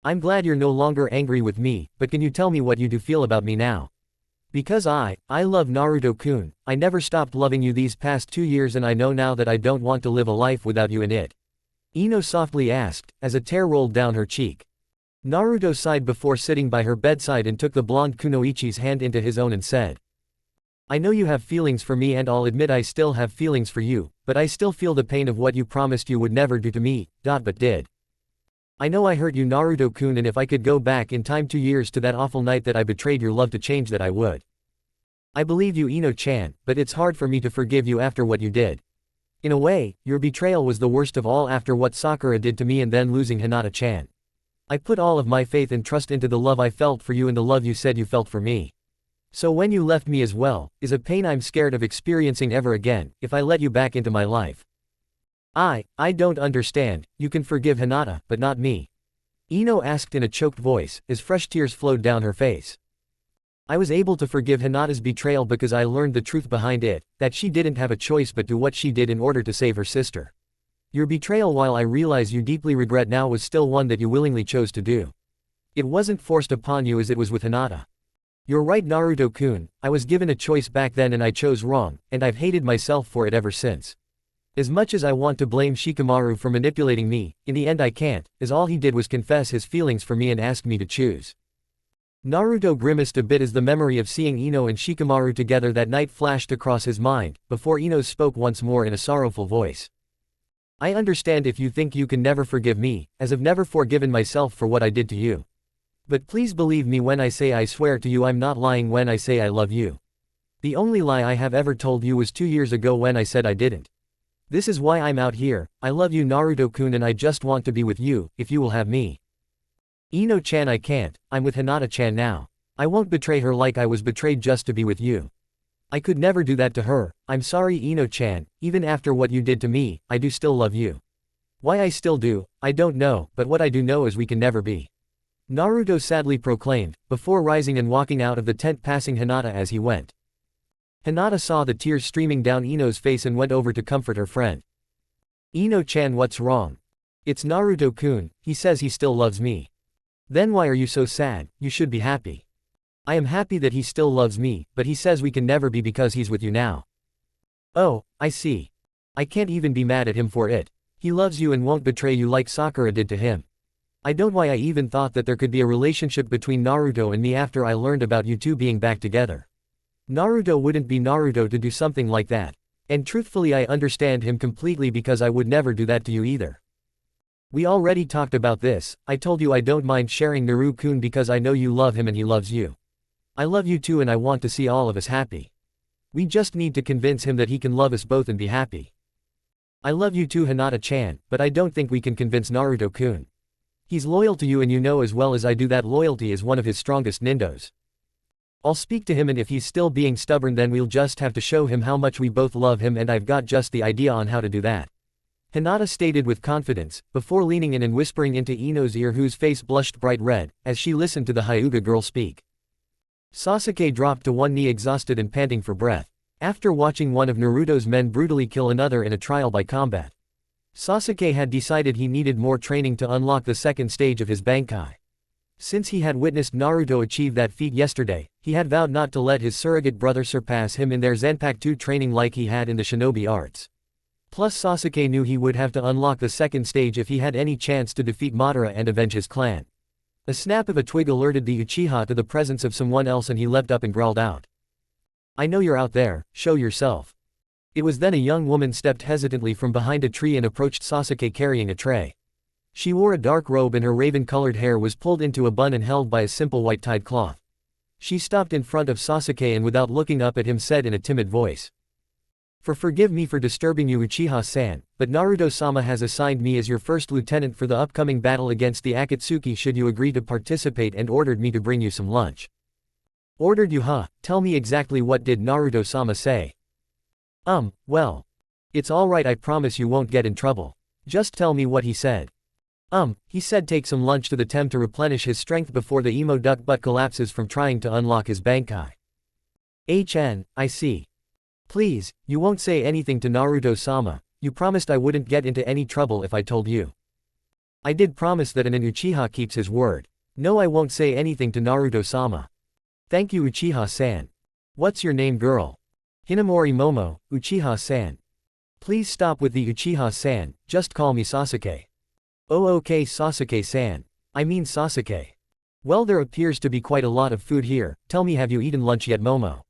I'm glad you're no longer angry with me, but can you tell me what you do feel about me now? Because I love Naruto-kun, I never stopped loving you these past 2 years and I know now that I don't want to live a life without you in it. Ino softly asked, as a tear rolled down her cheek. Naruto sighed before sitting by her bedside and took the blonde Kunoichi's hand into his own and said. I know you have feelings for me and I'll admit I still have feelings for you, but I still feel the pain of what you promised you would never do to me, but did. I know I hurt you Naruto-kun and if I could go back in time 2 years to that awful night that I betrayed your love to change that I would. I believe you, Ino-chan, but it's hard for me to forgive you after what you did. In a way, your betrayal was the worst of all after what Sakura did to me and then losing Hinata-chan. I put all of my faith and trust into the love I felt for you and the love you said you felt for me. So when you left me as well, is a pain I'm scared of experiencing ever again, if I let you back into my life. I don't understand, you can forgive Hinata, but not me. Ino asked in a choked voice, as fresh tears flowed down her face. I was able to forgive Hinata's betrayal because I learned the truth behind it, that she didn't have a choice but do what she did in order to save her sister. Your betrayal, while I realize you deeply regret now, was still one that you willingly chose to do. It wasn't forced upon you as it was with Hinata. You're right, Naruto-kun, I was given a choice back then and I chose wrong, and I've hated myself for it ever since. As much as I want to blame Shikamaru for manipulating me, in the end I can't, as all he did was confess his feelings for me and ask me to choose. Naruto grimaced a bit as the memory of seeing Ino and Shikamaru together that night flashed across his mind, before Ino spoke once more in a sorrowful voice. I understand if you think you can never forgive me, as I've never forgiven myself for what I did to you. But please believe me when I say I swear to you I'm not lying when I say I love you. The only lie I have ever told you was 2 years ago when I said I didn't. This is why I'm out here, I love you Naruto-kun and I just want to be with you, if you will have me. Ino-chan, I can't, I'm with Hinata-chan now. I won't betray her like I was betrayed just to be with you. I could never do that to her, I'm sorry Ino-chan, even after what you did to me, I do still love you. Why I still do, I don't know, but what I do know is we can never be. Naruto sadly proclaimed, before rising and walking out of the tent, passing Hinata as he went. Hinata saw the tears streaming down Ino's face and went over to comfort her friend. Ino-chan, what's wrong? It's Naruto-kun, he says he still loves me. Then why are you so sad? You should be happy. I am happy that he still loves me, but he says we can never be because he's with you now. Oh, I see. I can't even be mad at him for it. He loves you and won't betray you like Sakura did to him. I don't know why I even thought that there could be a relationship between Naruto and me after I learned about you two being back together. Naruto wouldn't be Naruto to do something like that. And truthfully I understand him completely because I would never do that to you either. We already talked about this, I told you I don't mind sharing Naruto-kun because I know you love him and he loves you. I love you too and I want to see all of us happy. We just need to convince him that he can love us both and be happy. I love you too Hinata-chan, but I don't think we can convince Naruto-kun. He's loyal to you and you know as well as I do that loyalty is one of his strongest nindos. I'll speak to him and if he's still being stubborn then we'll just have to show him how much we both love him and I've got just the idea on how to do that. Hinata stated with confidence, before leaning in and whispering into Ino's ear whose face blushed bright red, as she listened to the Hyuga girl speak. Sasuke dropped to one knee exhausted and panting for breath. After watching one of Naruto's men brutally kill another in a trial by combat, Sasuke had decided he needed more training to unlock the second stage of his Bankai. Since he had witnessed Naruto achieve that feat yesterday, he had vowed not to let his surrogate brother surpass him in their Zanpakuto training like he had in the shinobi arts. Plus Sasuke knew he would have to unlock the second stage if he had any chance to defeat Madara and avenge his clan. A snap of a twig alerted the Uchiha to the presence of someone else and he leapt up and growled out. I know you're out there, show yourself. It was then a young woman stepped hesitantly from behind a tree and approached Sasuke carrying a tray. She wore a dark robe and her raven-colored hair was pulled into a bun and held by a simple white-tied cloth. She stopped in front of Sasuke and without looking up at him said in a timid voice. Forgive me for disturbing you Uchiha-san, but Naruto-sama has assigned me as your first lieutenant for the upcoming battle against the Akatsuki should you agree to participate and ordered me to bring you some lunch. Ordered you huh? Tell me exactly what did Naruto-sama say? Well. It's alright I promise you won't get in trouble. Just tell me what he said. He said take some lunch to the temple to replenish his strength before the emo duck butt collapses from trying to unlock his Bankai. I see. Please, you won't say anything to Naruto-sama, you promised I wouldn't get into any trouble if I told you. I did promise that an Uchiha keeps his word. No I won't say anything to Naruto-sama. Thank you Uchiha-san. What's your name girl? Hinamori Momo, Uchiha-san. Please stop with the Uchiha-san, just call me Sasuke. Oh okay Sasuke-san. I mean Sasuke. Well there appears to be quite a lot of food here, tell me have you eaten lunch yet Momo?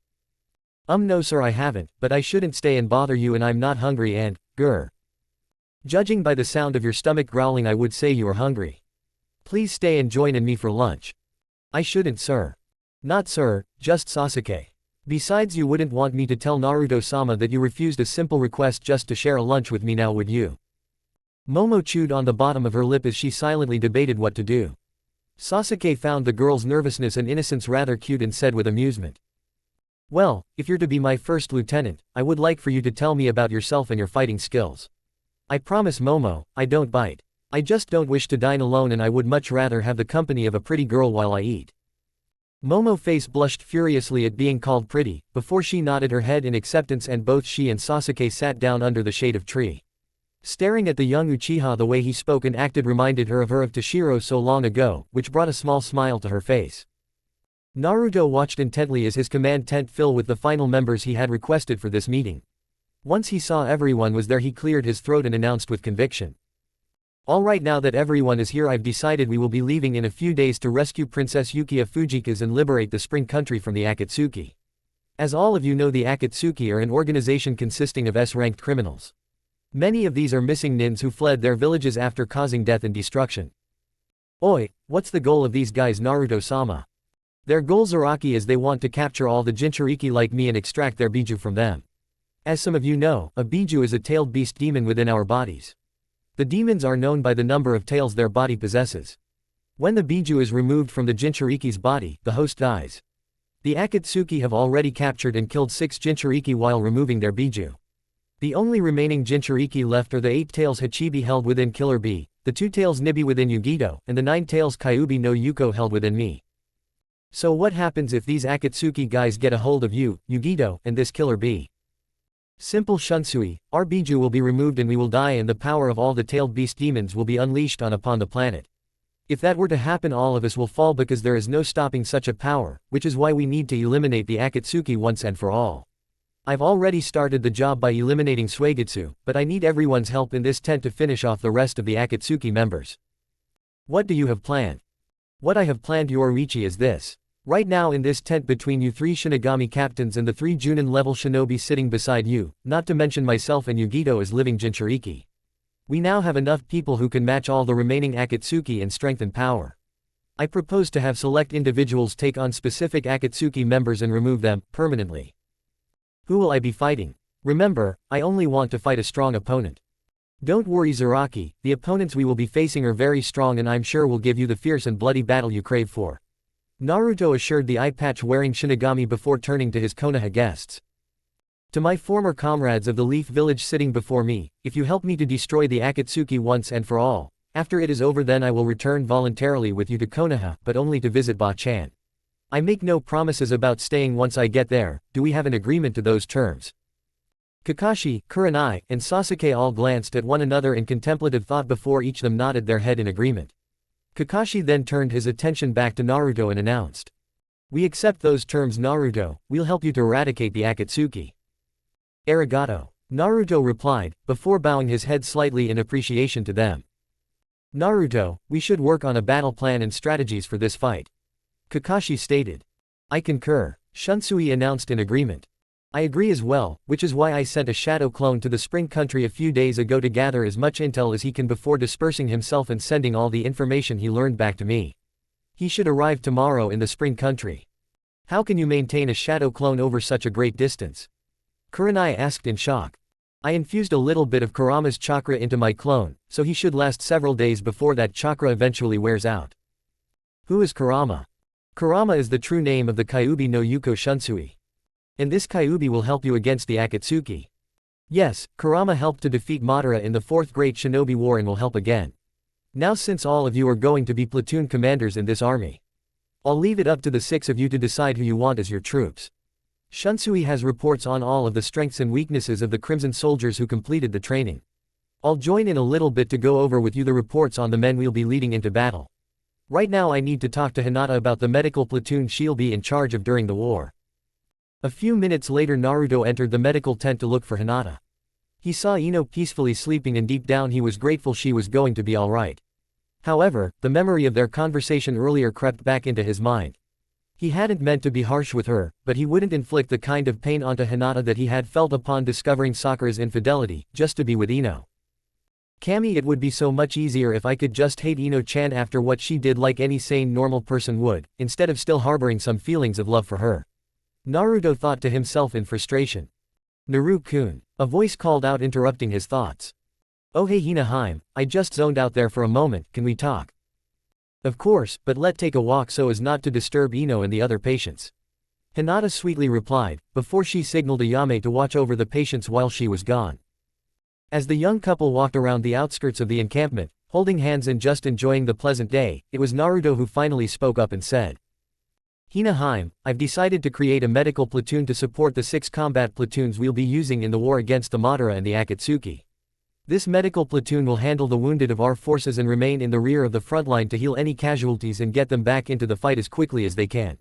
No sir I haven't, but I shouldn't stay and bother you and I'm not hungry and, grr. Judging by the sound of your stomach growling I would say you are hungry. Please stay and join in me for lunch. I shouldn't sir. Not sir, just Sasuke. Besides, you wouldn't want me to tell Naruto-sama that you refused a simple request just to share a lunch with me now, would you? Momo chewed on the bottom of her lip as she silently debated what to do. Sasuke found the girl's nervousness and innocence rather cute and said with amusement. Well, if you're to be my first lieutenant, I would like for you to tell me about yourself and your fighting skills. I promise, Momo, I don't bite. I just don't wish to dine alone, and I would much rather have the company of a pretty girl while I eat. Momo's face blushed furiously at being called pretty, before she nodded her head in acceptance, and both she and Sasuke sat down under the shade of tree. Staring at the young Uchiha, the way he spoke and acted reminded her of Toshiro so long ago, which brought a small smile to her face. Naruto watched intently as his command tent filled with the final members he had requested for this meeting. Once he saw everyone was there, he cleared his throat and announced with conviction. Alright, now that everyone is here, I've decided we will be leaving in a few days to rescue Princess Yuki of Fujikas and liberate the Spring Country from the Akatsuki. As all of you know, the Akatsuki are an organization consisting of S-ranked criminals. Many of these are missing nins who fled their villages after causing death and destruction. Oi, what's the goal of these guys, Naruto-sama? Their goal, Zaraki, is they want to capture all the Jinchuriki like me and extract their biju from them. As some of you know, a biju is a tailed beast demon within our bodies. The demons are known by the number of tails their body possesses. When the biju is removed from the Jinchuriki's body, the host dies. The Akatsuki have already captured and killed 6 Jinchuriki while removing their biju. The only remaining Jinchuriki left are the 8 tails Hachibi held within Killer Bee, the 2 tails Nibi within Yugito, and the 9 tails Kyuubi no Yuko held within me. So what happens if these Akatsuki guys get a hold of you, Yugito, and this Killer Bee? Simple, Shunsui, our biju will be removed and we will die, and the power of all the tailed beast demons will be unleashed upon the planet. If that were to happen, all of us will fall because there is no stopping such a power, which is why we need to eliminate the Akatsuki once and for all. I've already started the job by eliminating Suigetsu, but I need everyone's help in this tent to finish off the rest of the Akatsuki members. What do you have planned? What I have planned, Yoruichi, is this. Right now in this tent between you 3 Shinigami captains and the 3 Junin level shinobi sitting beside you, not to mention myself and Yugito as living Jinchuriki. We now have enough people who can match all the remaining Akatsuki in strength and power. I propose to have select individuals take on specific Akatsuki members and remove them, permanently. Who will I be fighting? Remember, I only want to fight a strong opponent. Don't worry, Zaraki, the opponents we will be facing are very strong and I'm sure will give you the fierce and bloody battle you crave for. Naruto assured the eye-patch-wearing Shinigami before turning to his Konoha guests. To my former comrades of the Leaf Village sitting before me, if you help me to destroy the Akatsuki once and for all, after it is over then I will return voluntarily with you to Konoha, but only to visit Ba-chan. I make no promises about staying once I get there. Do we have an agreement to those terms? Kakashi, Kurenai, and Sasuke all glanced at one another in contemplative thought before each of them nodded their head in agreement. Kakashi then turned his attention back to Naruto and announced. We accept those terms, Naruto, we'll help you to eradicate the Akatsuki. Arigato. Naruto replied, before bowing his head slightly in appreciation to them. Naruto, we should work on a battle plan and strategies for this fight. Kakashi stated. I concur, Shunsui announced in agreement. I agree as well, which is why I sent a shadow clone to the Spring Country a few days ago to gather as much intel as he can before dispersing himself and sending all the information he learned back to me. He should arrive tomorrow in the Spring Country. How can you maintain a shadow clone over such a great distance? Kurenai asked in shock. I infused a little bit of Kurama's chakra into my clone, so he should last several days before that chakra eventually wears out. Who is Kurama? Kurama is the true name of the Kyuubi no Yuko Shunsui. And this Kyuubi will help you against the Akatsuki. Yes, Kurama helped to defeat Madara in the 4th Great Shinobi War and will help again. Now since all of you are going to be platoon commanders in this army, I'll leave it up to the 6 of you to decide who you want as your troops. Shunsui has reports on all of the strengths and weaknesses of the Crimson soldiers who completed the training. I'll join in a little bit to go over with you the reports on the men we'll be leading into battle. Right now I need to talk to Hinata about the medical platoon she'll be in charge of during the war. A few minutes later Naruto entered the medical tent to look for Hinata. He saw Ino peacefully sleeping and deep down he was grateful she was going to be alright. However, the memory of their conversation earlier crept back into his mind. He hadn't meant to be harsh with her, but he wouldn't inflict the kind of pain onto Hinata that he had felt upon discovering Sakura's infidelity, just to be with Ino. Kami, it would be so much easier if I could just hate Ino-chan after what she did like any sane normal person would, instead of still harboring some feelings of love for her. Naruto thought to himself in frustration. Naru-kun. A voice called out, interrupting his thoughts. Oh hey Hina, I just zoned out there for a moment, can we talk? Of course, but let's take a walk so as not to disturb Ino and the other patients. Hinata sweetly replied, before she signaled Ayame to watch over the patients while she was gone. As the young couple walked around the outskirts of the encampment, holding hands and just enjoying the pleasant day, it was Naruto who finally spoke up and said. Hina, I've decided to create a medical platoon to support the 6 combat platoons we'll be using in the war against the Madara and the Akatsuki. This medical platoon will handle the wounded of our forces and remain in the rear of the front line to heal any casualties and get them back into the fight as quickly as they can.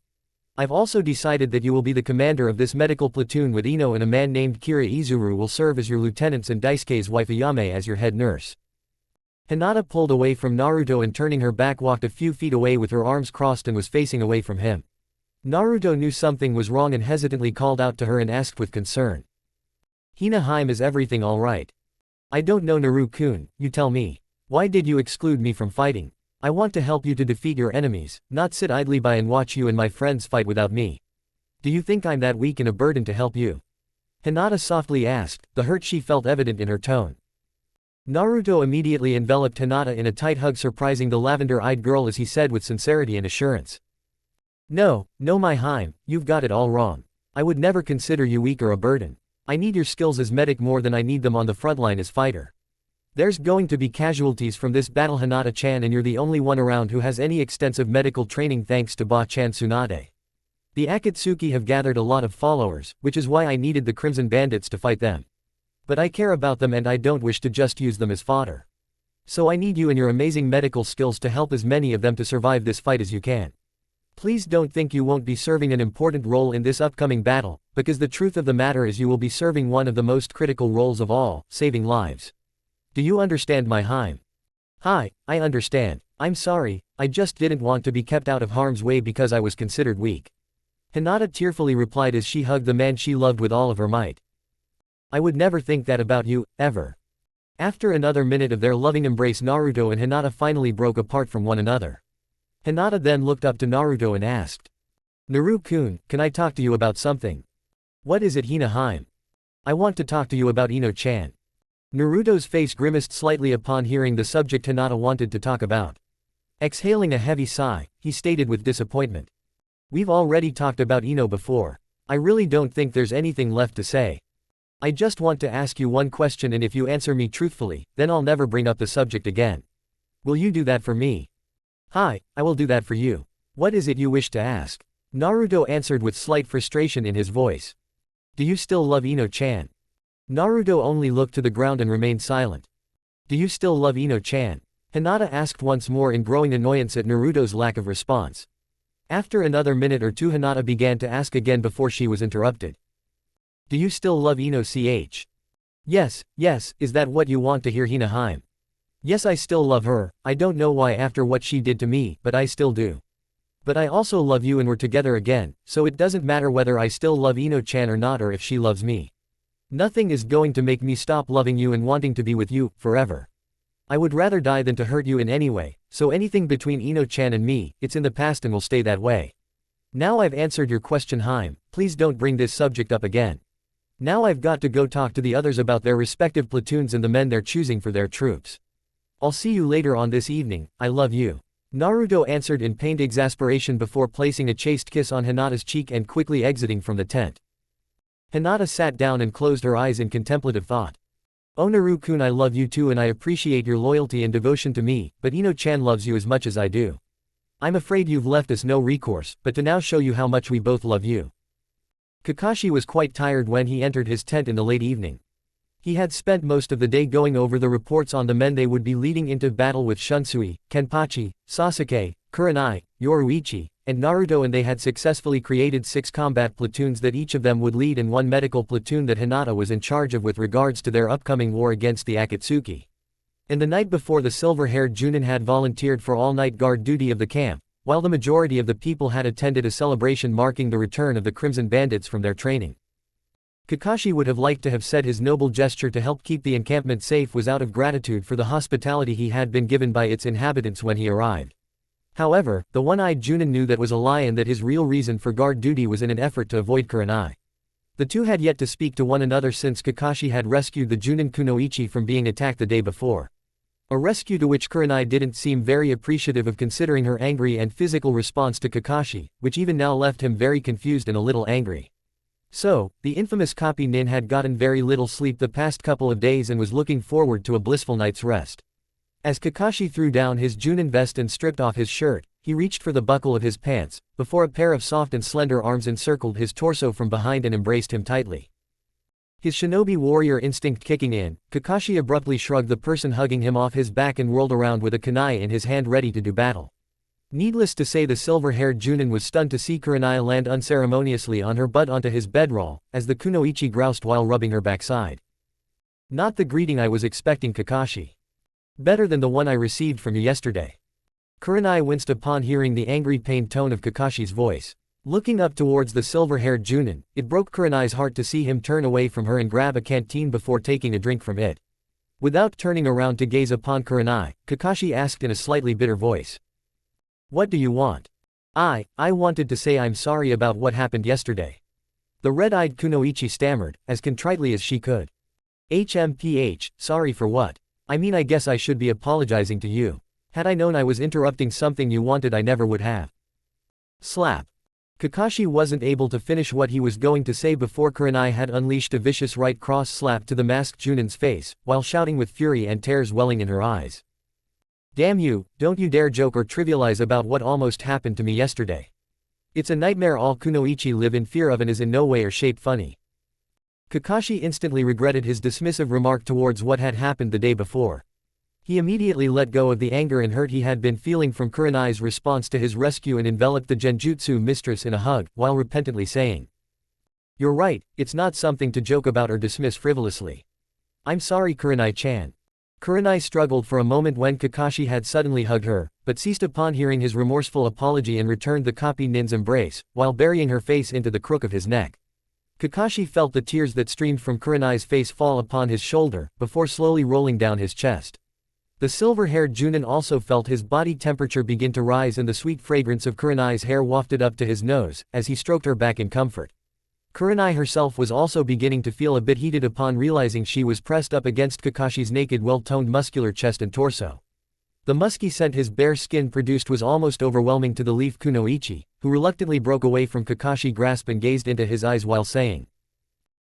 I've also decided that you will be the commander of this medical platoon with Ino, and a man named Kira Izuru will serve as your lieutenants and Daisuke's wife Ayame as your head nurse. Hinata pulled away from Naruto and turning her back walked a few feet away with her arms crossed and was facing away from him. Naruto knew something was wrong and hesitantly called out to her and asked with concern. Hina, is everything alright? I don't know Naru-kun, you tell me. Why did you exclude me from fighting? I want to help you to defeat your enemies, not sit idly by and watch you and my friends fight without me. Do you think I'm that weak and a burden to help you? Hinata softly asked, the hurt she felt evident in her tone. Naruto immediately enveloped Hinata in a tight hug, surprising the lavender-eyed girl as he said with sincerity and assurance. No, my Hime, you've got it all wrong. I would never consider you weak or a burden. I need your skills as medic more than I need them on the front line as fighter. There's going to be casualties from this battle, Hinata-chan, and you're the only one around who has any extensive medical training thanks to Ba-chan Tsunade. The Akatsuki have gathered a lot of followers, which is why I needed the Crimson Bandits to fight them. But I care about them and I don't wish to just use them as fodder. So I need you and your amazing medical skills to help as many of them to survive this fight as you can. Please don't think you won't be serving an important role in this upcoming battle, because the truth of the matter is you will be serving one of the most critical roles of all, saving lives. Do you understand, my Hime? Hi, I understand. I'm sorry, I just didn't want to be kept out of harm's way because I was considered weak. Hinata tearfully replied as she hugged the man she loved with all of her might. I would never think that about you, ever. After another minute of their loving embrace, Naruto and Hinata finally broke apart from one another. Hinata then looked up to Naruto and asked. Naru-kun, can I talk to you about something? What is it, Hina? I want to talk to you about Ino-chan. Naruto's face grimaced slightly upon hearing the subject Hinata wanted to talk about. Exhaling a heavy sigh, he stated with disappointment. We've already talked about Ino before. I really don't think there's anything left to say. I just want to ask you one question, and if you answer me truthfully, then I'll never bring up the subject again. Will you do that for me? Hi, I will do that for you. What is it you wish to ask? Naruto answered with slight frustration in his voice. Do you still love Ino-chan? Naruto only looked to the ground and remained silent. Do you still love Ino-chan? Hinata asked once more in growing annoyance at Naruto's lack of response. After another minute or two, Hinata began to ask again before she was interrupted. Do you still love Ino-ch? Yes, is that what you want to hear, Hina? Yes, I still love her. I don't know why after what she did to me, but I still do. But I also love you and we're together again, so it doesn't matter whether I still love Ino-chan or not, or if she loves me. Nothing is going to make me stop loving you and wanting to be with you, forever. I would rather die than to hurt you in any way, so anything between Ino-chan and me, it's in the past and will stay that way. Now I've answered your question, Hime, please don't bring this subject up again. Now I've got to go talk to the others about their respective platoons and the men they're choosing for their troops. I'll see you later on this evening, I love you. Naruto answered in pained exasperation before placing a chaste kiss on Hinata's cheek and quickly exiting from the tent. Hinata sat down and closed her eyes in contemplative thought. Oh Naru-kun, I love you too and I appreciate your loyalty and devotion to me, but Ino-chan loves you as much as I do. I'm afraid you've left us no recourse, but to now show you how much we both love you. Kakashi was quite tired when he entered his tent in the late evening. He had spent most of the day going over the reports on the men they would be leading into battle with Shunsui, Kenpachi, Sasuke, Kurenai, Yoruichi, and Naruto, and they had successfully created 6 combat platoons that each of them would lead and 1 medical platoon that Hinata was in charge of with regards to their upcoming war against the Akatsuki. And the night before, the silver-haired Junin had volunteered for all-night guard duty of the camp, while the majority of the people had attended a celebration marking the return of the Crimson Bandits from their training. Kakashi would have liked to have said his noble gesture to help keep the encampment safe was out of gratitude for the hospitality he had been given by its inhabitants when he arrived. However, the one-eyed Junin knew that was a lie and that his real reason for guard duty was in an effort to avoid Kurenai. The two had yet to speak to one another since Kakashi had rescued the Junin Kunoichi from being attacked the day before. A rescue to which Kurenai didn't seem very appreciative of, considering her angry and physical response to Kakashi, which even now left him very confused and a little angry. So, the infamous copy nin had gotten very little sleep the past couple of days and was looking forward to a blissful night's rest. As Kakashi threw down his Junin vest and stripped off his shirt, he reached for the buckle of his pants, before a pair of soft and slender arms encircled his torso from behind and embraced him tightly. His shinobi warrior instinct kicking in, Kakashi abruptly shrugged the person hugging him off his back and whirled around with a kunai in his hand ready to do battle. Needless to say, the silver-haired Junin was stunned to see Kurenai land unceremoniously on her butt onto his bedroll, as the kunoichi groused while rubbing her backside. Not the greeting I was expecting, Kakashi. Better than the one I received from you yesterday. Kurenai winced upon hearing the angry, pained tone of Kakashi's voice. Looking up towards the silver-haired Junin, it broke Kurenai's heart to see him turn away from her and grab a canteen before taking a drink from it. Without turning around to gaze upon Kurenai, Kakashi asked in a slightly bitter voice. What do you want? I wanted to say I'm sorry about what happened yesterday. The red-eyed kunoichi stammered, as contritely as she could. Sorry for what? I mean, I guess I should be apologizing to you. Had I known I was interrupting something you wanted, I never would have. Slap. Kakashi wasn't able to finish what he was going to say before Kurenai had unleashed a vicious right cross slap to the masked Junin's face, while shouting with fury and tears welling in her eyes. Damn you, don't you dare joke or trivialize about what almost happened to me yesterday. It's a nightmare all kunoichi live in fear of and is in no way or shape funny. Kakashi instantly regretted his dismissive remark towards what had happened the day before. He immediately let go of the anger and hurt he had been feeling from Kurenai's response to his rescue and enveloped the genjutsu mistress in a hug, while repentantly saying, You're right, it's not something to joke about or dismiss frivolously. I'm sorry, Kurenai-chan. Kurenai struggled for a moment when Kakashi had suddenly hugged her, but ceased upon hearing his remorseful apology and returned the copy nin's embrace, while burying her face into the crook of his neck. Kakashi felt the tears that streamed from Kurenai's face fall upon his shoulder, before slowly rolling down his chest. The silver-haired Junin also felt his body temperature begin to rise and the sweet fragrance of Kurenai's hair wafted up to his nose, as he stroked her back in comfort. Kurenai herself was also beginning to feel a bit heated upon realizing she was pressed up against Kakashi's naked, well-toned muscular chest and torso. The musky scent his bare skin produced was almost overwhelming to the leaf kunoichi, who reluctantly broke away from Kakashi's grasp and gazed into his eyes while saying,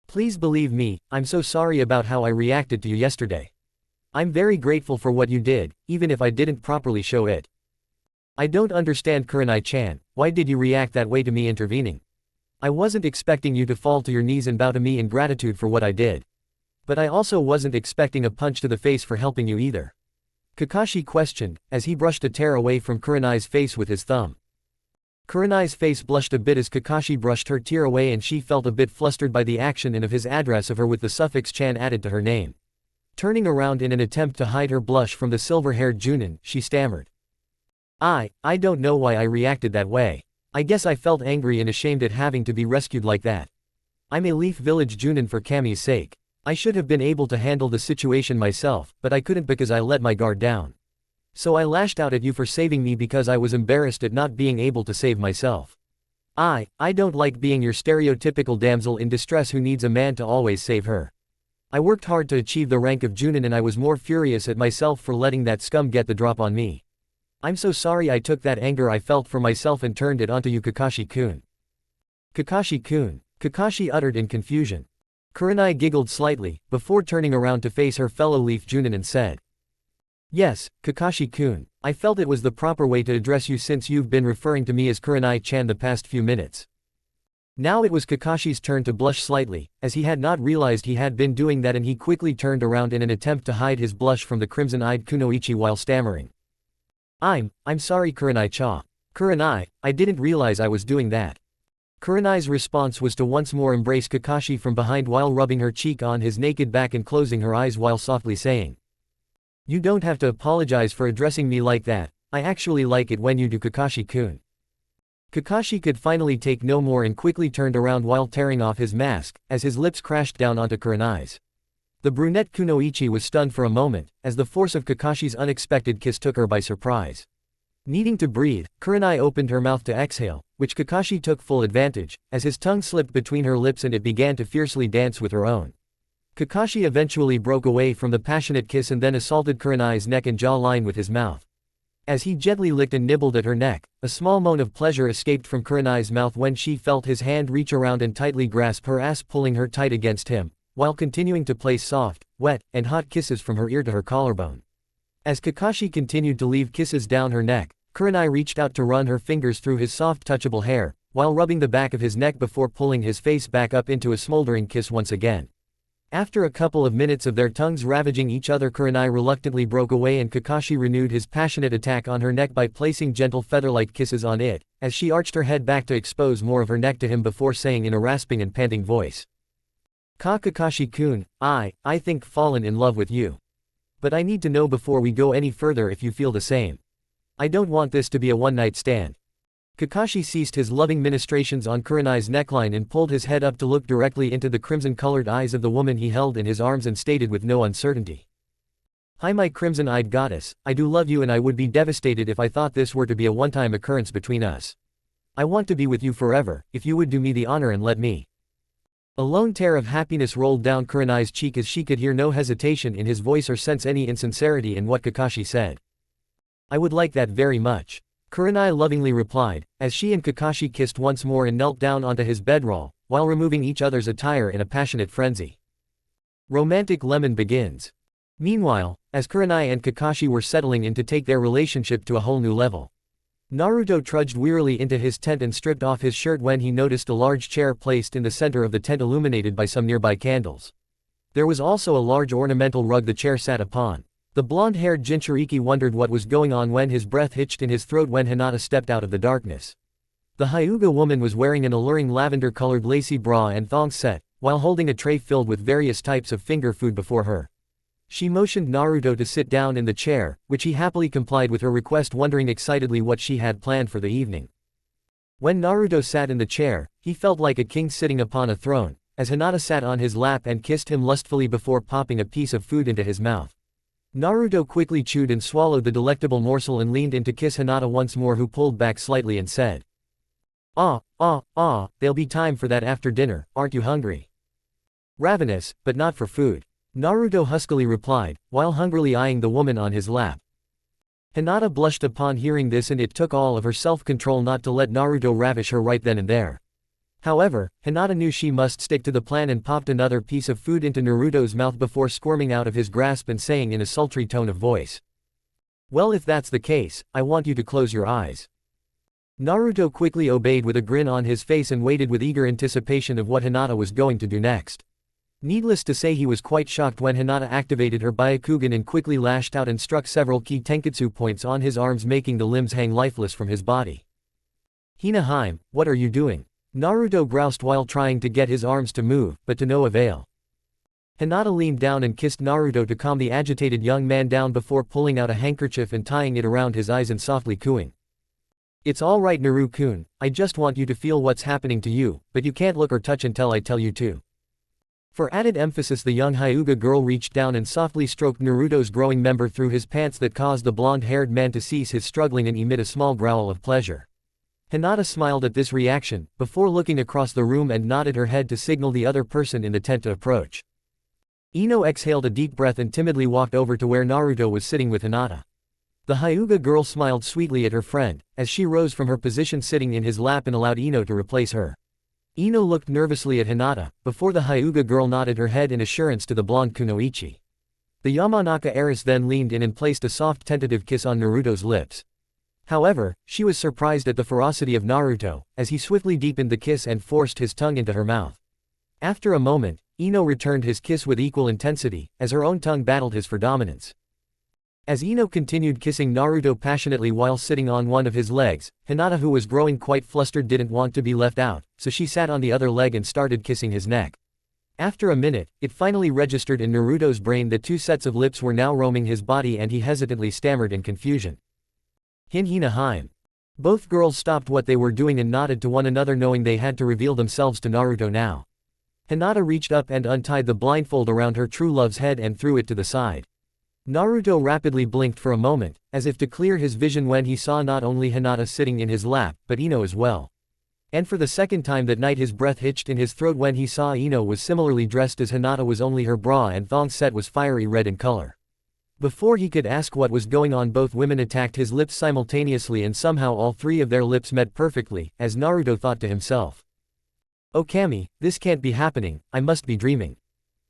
Please believe me, I'm so sorry about how I reacted to you yesterday. I'm very grateful for what you did, even if I didn't properly show it. I don't understand, Kurenai-chan, why did you react that way to me intervening? I wasn't expecting you to fall to your knees and bow to me in gratitude for what I did. But I also wasn't expecting a punch to the face for helping you either. Kakashi questioned, as he brushed a tear away from Kurenai's face with his thumb. Kurenai's face blushed a bit as Kakashi brushed her tear away and she felt a bit flustered by the action and of his address of her with the suffix chan added to her name. Turning around in an attempt to hide her blush from the silver-haired Junin, she stammered. I don't know why I reacted that way. I guess I felt angry and ashamed at having to be rescued like that. I'm a Leaf Village Junin for Kami's sake. I should have been able to handle the situation myself, but I couldn't because I let my guard down. So I lashed out at you for saving me because I was embarrassed at not being able to save myself. I don't like being your stereotypical damsel in distress who needs a man to always save her. I worked hard to achieve the rank of Junin and I was more furious at myself for letting that scum get the drop on me. I'm so sorry I took that anger I felt for myself and turned it onto you, Kakashi-kun. Kakashi-kun, Kakashi uttered in confusion. Kurenai giggled slightly, before turning around to face her fellow Leaf Junin and said, Yes, Kakashi-kun, I felt it was the proper way to address you since you've been referring to me as Kurenai-chan the past few minutes. Now it was Kakashi's turn to blush slightly, as he had not realized he had been doing that and he quickly turned around in an attempt to hide his blush from the crimson-eyed kunoichi while stammering. I'm sorry, Kurenai-cha. Kurenai, I didn't realize I was doing that. Kurenai's response was to once more embrace Kakashi from behind while rubbing her cheek on his naked back and closing her eyes while softly saying, You don't have to apologize for addressing me like that, I actually like it when you do, Kakashi-kun. Kakashi could finally take no more and quickly turned around while tearing off his mask, as his lips crashed down onto Kurenai's. The brunette kunoichi was stunned for a moment, as the force of Kakashi's unexpected kiss took her by surprise. Needing to breathe, Kurenai opened her mouth to exhale, which Kakashi took full advantage, as his tongue slipped between her lips and it began to fiercely dance with her own. Kakashi eventually broke away from the passionate kiss and then assaulted Kurenai's neck and jaw line with his mouth. As he gently licked and nibbled at her neck, a small moan of pleasure escaped from Kurenai's mouth when she felt his hand reach around and tightly grasp her ass, pulling her tight against him, while continuing to place soft, wet, and hot kisses from her ear to her collarbone. As Kakashi continued to leave kisses down her neck, Kurenai reached out to run her fingers through his soft touchable hair, while rubbing the back of his neck before pulling his face back up into a smoldering kiss once again. After a couple of minutes of their tongues ravaging each other, Kurenai reluctantly broke away and Kakashi renewed his passionate attack on her neck by placing gentle feather-like kisses on it, as she arched her head back to expose more of her neck to him before saying in a rasping and panting voice. Kakashi-kun, I think fallen in love with you. But I need to know before we go any further if you feel the same. I don't want this to be a one-night stand. Kakashi ceased his loving ministrations on Kurenai's neckline and pulled his head up to look directly into the crimson-colored eyes of the woman he held in his arms and stated with no uncertainty. Hi, my crimson-eyed goddess, I do love you and I would be devastated if I thought this were to be a one-time occurrence between us. I want to be with you forever, if you would do me the honor and let me. A lone tear of happiness rolled down Kurenai's cheek as she could hear no hesitation in his voice or sense any insincerity in what Kakashi said. I would like that very much. Kurenai lovingly replied, as she and Kakashi kissed once more and knelt down onto his bedroll, while removing each other's attire in a passionate frenzy. Romantic lemon begins. Meanwhile, as Kurenai and Kakashi were settling in to take their relationship to a whole new level, Naruto trudged wearily into his tent and stripped off his shirt when he noticed a large chair placed in the center of the tent illuminated by some nearby candles. There was also a large ornamental rug the chair sat upon. The blonde-haired Jinchuriki wondered what was going on when his breath hitched in his throat when Hinata stepped out of the darkness. The Hyuga woman was wearing an alluring lavender-colored lacy bra and thong set, while holding a tray filled with various types of finger food before her. She motioned Naruto to sit down in the chair, which he happily complied with her request, wondering excitedly what she had planned for the evening. When Naruto sat in the chair, he felt like a king sitting upon a throne, as Hinata sat on his lap and kissed him lustfully before popping a piece of food into his mouth. Naruto quickly chewed and swallowed the delectable morsel and leaned in to kiss Hinata once more, who pulled back slightly and said, there'll be time for that after dinner, aren't you hungry? Ravenous, but not for food. Naruto huskily replied, while hungrily eyeing the woman on his lap. Hinata blushed upon hearing this and it took all of her self-control not to let Naruto ravish her right then and there. However, Hinata knew she must stick to the plan and popped another piece of food into Naruto's mouth before squirming out of his grasp and saying in a sultry tone of voice, "Well, if that's the case, I want you to close your eyes." Naruto quickly obeyed with a grin on his face and waited with eager anticipation of what Hinata was going to do next. Needless to say, he was quite shocked when Hinata activated her Byakugan and quickly lashed out and struck several key tenketsu points on his arms, making the limbs hang lifeless from his body. "Hina-hime, what are you doing?" Naruto groused while trying to get his arms to move, but to no avail. Hinata leaned down and kissed Naruto to calm the agitated young man down before pulling out a handkerchief and tying it around his eyes and softly cooing. "It's all right, Naru-kun, I just want you to feel what's happening to you, but you can't look or touch until I tell you to." For added emphasis, the young Hyuga girl reached down and softly stroked Naruto's growing member through his pants that caused the blonde-haired man to cease his struggling and emit a small growl of pleasure. Hinata smiled at this reaction, before looking across the room and nodded her head to signal the other person in the tent to approach. Ino exhaled a deep breath and timidly walked over to where Naruto was sitting with Hinata. The Hyuga girl smiled sweetly at her friend, as she rose from her position sitting in his lap and allowed Ino to replace her. Ino looked nervously at Hinata, before the Hyuga girl nodded her head in assurance to the blonde kunoichi. The Yamanaka heiress then leaned in and placed a soft tentative kiss on Naruto's lips. However, she was surprised at the ferocity of Naruto, as he swiftly deepened the kiss and forced his tongue into her mouth. After a moment, Ino returned his kiss with equal intensity, as her own tongue battled his for dominance. As Ino continued kissing Naruto passionately while sitting on one of his legs, Hinata, who was growing quite flustered, didn't want to be left out, so she sat on the other leg and started kissing his neck. After a minute, it finally registered in Naruto's brain that two sets of lips were now roaming his body and he hesitantly stammered in confusion. Hina-hime. Both girls stopped what they were doing and nodded to one another, knowing they had to reveal themselves to Naruto now. Hinata reached up and untied the blindfold around her true love's head and threw it to the side. Naruto rapidly blinked for a moment, as if to clear his vision when he saw not only Hinata sitting in his lap, but Ino as well. And for the second time that night his breath hitched in his throat when he saw Ino was similarly dressed as Hinata, was only her bra and thong set was fiery red in color. Before he could ask what was going on, both women attacked his lips simultaneously, and somehow all three of their lips met perfectly, as Naruto thought to himself. "Oh Kami, this can't be happening, I must be dreaming.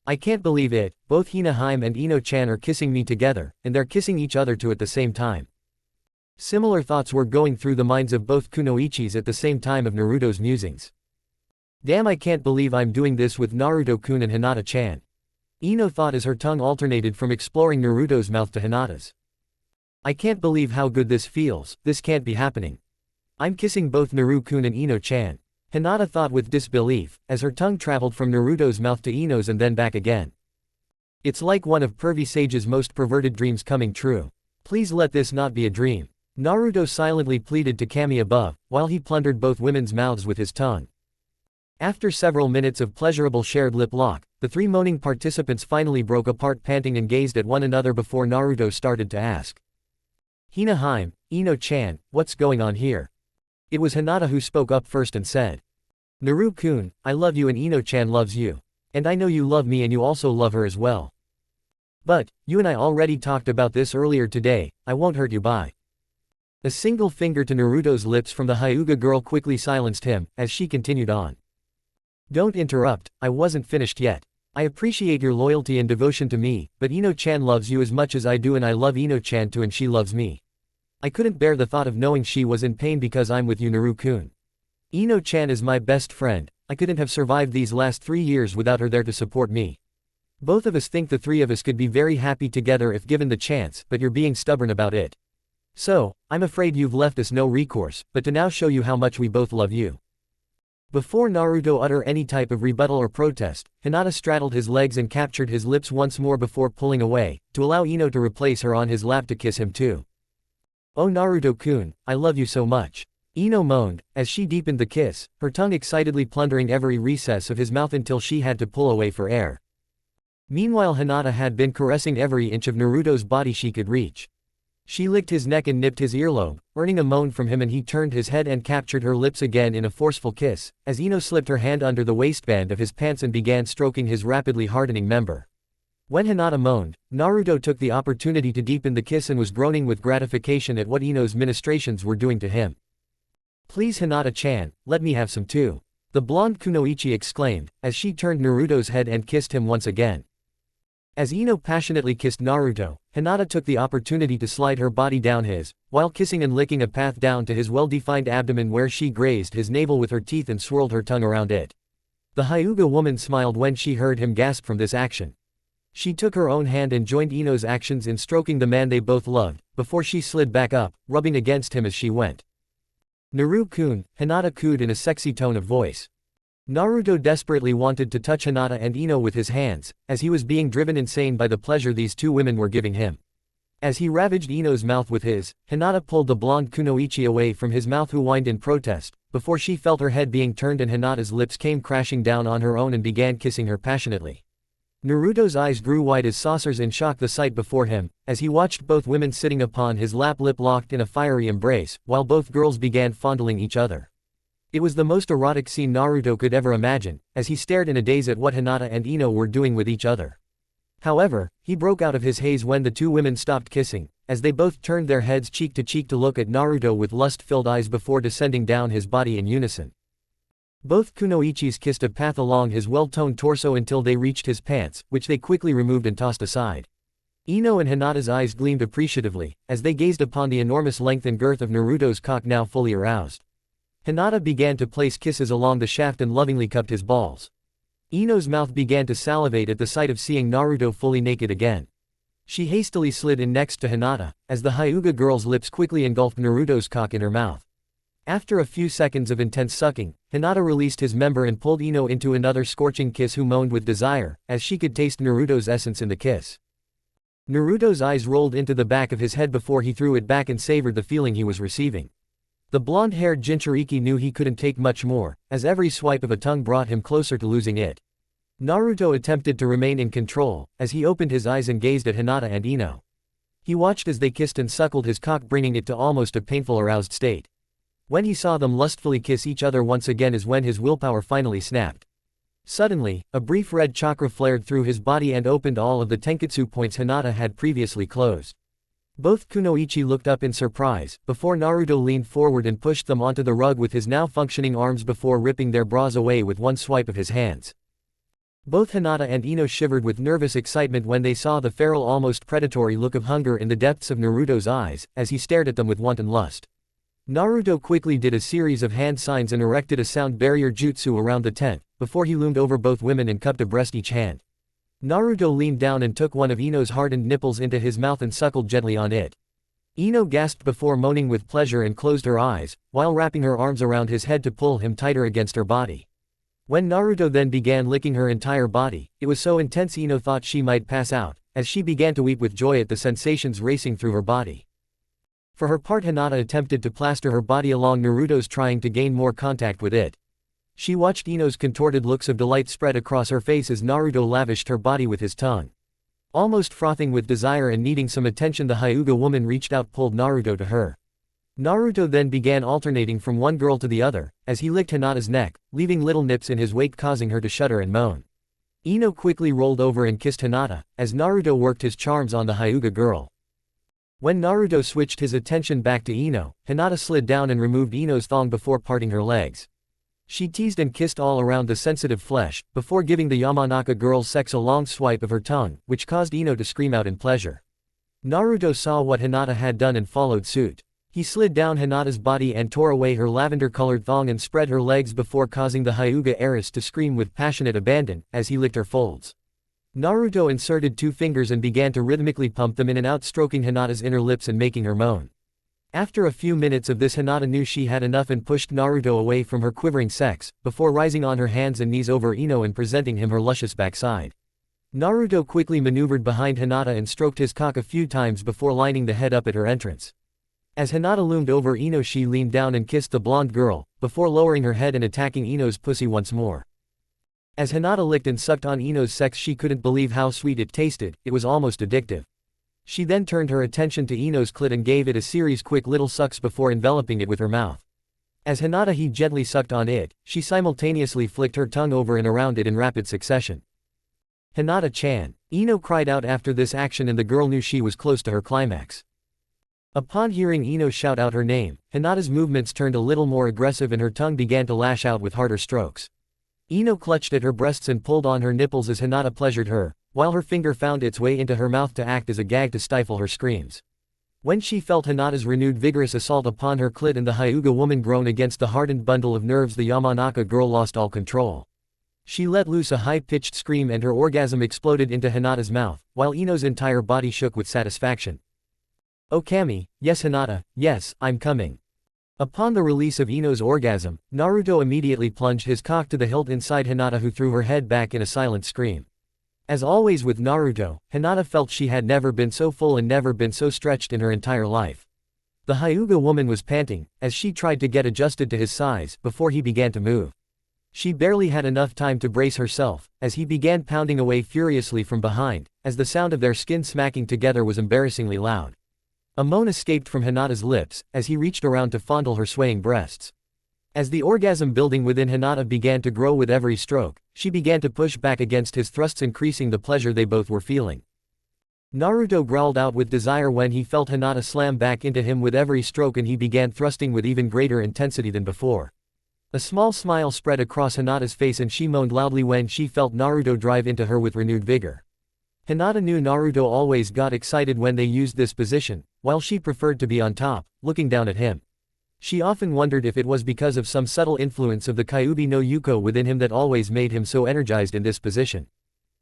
I can't believe it, both Hina-hime and Ino-chan are kissing me together, and they're kissing each other too at the same time." Similar thoughts were going through the minds of both kunoichis at the same time of Naruto's musings. "Damn, I can't believe I'm doing this with Naruto-kun and Hinata-chan," Ino thought as her tongue alternated from exploring Naruto's mouth to Hinata's. "I can't believe how good this feels, this can't be happening. I'm kissing both Naru-kun and Ino-chan," Hinata thought with disbelief, as her tongue traveled from Naruto's mouth to Ino's and then back again. "It's like one of Pervy Sage's most perverted dreams coming true. Please let this not be a dream," Naruto silently pleaded to Kami above, while he plundered both women's mouths with his tongue. After several minutes of pleasurable shared lip lock, the three moaning participants finally broke apart, panting and gazed at one another before Naruto started to ask. "Hina-hime, Ino-chan, what's going on here?" It was Hinata who spoke up first and said, "Naru-kun, I love you and Ino-chan loves you. And I know you love me and you also love her as well. But, you and I already talked about this earlier today, I won't hurt you by." A single finger to Naruto's lips from the Hyuga girl quickly silenced him, as she continued on. "Don't interrupt, I wasn't finished yet. I appreciate your loyalty and devotion to me, but Ino-chan loves you as much as I do and I love Ino-chan too and she loves me. I couldn't bear the thought of knowing she was in pain because I'm with you, Naru-kun. Ino-chan is my best friend, I couldn't have survived these last 3 years without her there to support me. Both of us think the three of us could be very happy together if given the chance, but you're being stubborn about it. So, I'm afraid you've left us no recourse, but to now show you how much we both love you." Before Naruto uttered any type of rebuttal or protest, Hinata straddled his legs and captured his lips once more before pulling away, to allow Ino to replace her on his lap to kiss him too. "Oh Naruto-kun, I love you so much," Ino moaned, as she deepened the kiss, her tongue excitedly plundering every recess of his mouth until she had to pull away for air. Meanwhile Hinata had been caressing every inch of Naruto's body she could reach. She licked his neck and nipped his earlobe, earning a moan from him, and he turned his head and captured her lips again in a forceful kiss, as Ino slipped her hand under the waistband of his pants and began stroking his rapidly hardening member. When Hinata moaned, Naruto took the opportunity to deepen the kiss and was groaning with gratification at what Ino's ministrations were doing to him. "Please Hinata-chan, let me have some too," the blonde kunoichi exclaimed, as she turned Naruto's head and kissed him once again. As Ino passionately kissed Naruto, Hinata took the opportunity to slide her body down his, while kissing and licking a path down to his well-defined abdomen where she grazed his navel with her teeth and swirled her tongue around it. The Hyuga woman smiled when she heard him gasp from this action. She took her own hand and joined Ino's actions in stroking the man they both loved, before she slid back up, rubbing against him as she went. "Naru-kun," Hinata cooed in a sexy tone of voice. Naruto desperately wanted to touch Hinata and Ino with his hands, as he was being driven insane by the pleasure these two women were giving him. As he ravaged Ino's mouth with his, Hinata pulled the blonde kunoichi away from his mouth, who whined in protest, before she felt her head being turned and Hinata's lips came crashing down on her own and began kissing her passionately. Naruto's eyes grew wide as saucers in shock the sight before him, as he watched both women sitting upon his lap lip locked in a fiery embrace, while both girls began fondling each other. It was the most erotic scene Naruto could ever imagine, as he stared in a daze at what Hinata and Ino were doing with each other. However, he broke out of his haze when the two women stopped kissing, as they both turned their heads cheek to cheek to look at Naruto with lust-filled eyes before descending down his body in unison. Both kunoichis kissed a path along his well-toned torso until they reached his pants, which they quickly removed and tossed aside. Ino and Hinata's eyes gleamed appreciatively, as they gazed upon the enormous length and girth of Naruto's cock now fully aroused. Hinata began to place kisses along the shaft and lovingly cupped his balls. Ino's mouth began to salivate at the sight of seeing Naruto fully naked again. She hastily slid in next to Hinata, as the Hyuga girl's lips quickly engulfed Naruto's cock in her mouth. After a few seconds of intense sucking, Hinata released his member and pulled Ino into another scorching kiss, who moaned with desire, as she could taste Naruto's essence in the kiss. Naruto's eyes rolled into the back of his head before he threw it back and savored the feeling he was receiving. The blonde-haired Jinchuriki knew he couldn't take much more, as every swipe of a tongue brought him closer to losing it. Naruto attempted to remain in control, as he opened his eyes and gazed at Hinata and Ino. He watched as they kissed and suckled his cock, bringing it to almost a painful aroused state. When he saw them lustfully kiss each other once again is when his willpower finally snapped. Suddenly, a brief red chakra flared through his body and opened all of the tenketsu points Hinata had previously closed. Both kunoichi looked up in surprise, before Naruto leaned forward and pushed them onto the rug with his now functioning arms before ripping their bras away with one swipe of his hands. Both Hinata and Ino shivered with nervous excitement when they saw the feral, almost predatory look of hunger in the depths of Naruto's eyes, as he stared at them with wanton lust. Naruto quickly did a series of hand signs and erected a sound barrier jutsu around the tent, before he loomed over both women and cupped a breast each hand. Naruto leaned down and took one of Ino's hardened nipples into his mouth and suckled gently on it. Ino gasped before moaning with pleasure and closed her eyes, while wrapping her arms around his head to pull him tighter against her body. When Naruto then began licking her entire body, it was so intense Ino thought she might pass out, as she began to weep with joy at the sensations racing through her body. For her part, Hinata attempted to plaster her body along Naruto's, trying to gain more contact with it. She watched Ino's contorted looks of delight spread across her face as Naruto lavished her body with his tongue. Almost frothing with desire and needing some attention, the Hyuga woman reached out, pulled Naruto to her. Naruto then began alternating from one girl to the other, as he licked Hinata's neck, leaving little nips in his wake causing her to shudder and moan. Ino quickly rolled over and kissed Hinata, as Naruto worked his charms on the Hyuga girl. When Naruto switched his attention back to Ino, Hinata slid down and removed Ino's thong before parting her legs. She teased and kissed all around the sensitive flesh, before giving the Yamanaka girl's sex a long swipe of her tongue, which caused Ino to scream out in pleasure. Naruto saw what Hinata had done and followed suit. He slid down Hinata's body and tore away her lavender-colored thong and spread her legs before causing the Hyuga heiress to scream with passionate abandon, as he licked her folds. Naruto inserted 2 fingers and began to rhythmically pump them in and out, stroking Hinata's inner lips and making her moan. After a few minutes of this, Hinata knew she had enough and pushed Naruto away from her quivering sex, before rising on her hands and knees over Ino and presenting him her luscious backside. Naruto quickly maneuvered behind Hinata and stroked his cock a few times before lining the head up at her entrance. As Hinata loomed over Ino, she leaned down and kissed the blonde girl, before lowering her head and attacking Ino's pussy once more. As Hinata licked and sucked on Ino's sex, she couldn't believe how sweet it tasted, it was almost addictive. She then turned her attention to Ino's clit and gave it a series quick little sucks before enveloping it with her mouth. As Hinata gently sucked on it, she simultaneously flicked her tongue over and around it in rapid succession. Hinata-chan! Ino cried out after this action, and the girl knew she was close to her climax. Upon hearing Ino shout out her name, Hinata's movements turned a little more aggressive and her tongue began to lash out with harder strokes. Ino clutched at her breasts and pulled on her nipples as Hinata pleasured her, while her finger found its way into her mouth to act as a gag to stifle her screams. When she felt Hinata's renewed vigorous assault upon her clit and the Hyuga woman groan against the hardened bundle of nerves, the Yamanaka girl lost all control. She let loose a high-pitched scream and her orgasm exploded into Hinata's mouth, while Ino's entire body shook with satisfaction. "Oh Kami, yes Hinata, yes, I'm coming." Upon the release of Ino's orgasm, Naruto immediately plunged his cock to the hilt inside Hinata, who threw her head back in a silent scream. As always with Naruto, Hinata felt she had never been so full and never been so stretched in her entire life. The Hyuga woman was panting, as she tried to get adjusted to his size, before he began to move. She barely had enough time to brace herself, as he began pounding away furiously from behind, as the sound of their skin smacking together was embarrassingly loud. A moan escaped from Hinata's lips, as he reached around to fondle her swaying breasts. As the orgasm building within Hinata began to grow with every stroke, she began to push back against his thrusts, increasing the pleasure they both were feeling. Naruto growled out with desire when he felt Hinata slam back into him with every stroke, and he began thrusting with even greater intensity than before. A small smile spread across Hinata's face and she moaned loudly when she felt Naruto drive into her with renewed vigor. Hinata knew Naruto always got excited when they used this position, while she preferred to be on top, looking down at him. She often wondered if it was because of some subtle influence of the Kyuubi no Yuko within him that always made him so energized in this position.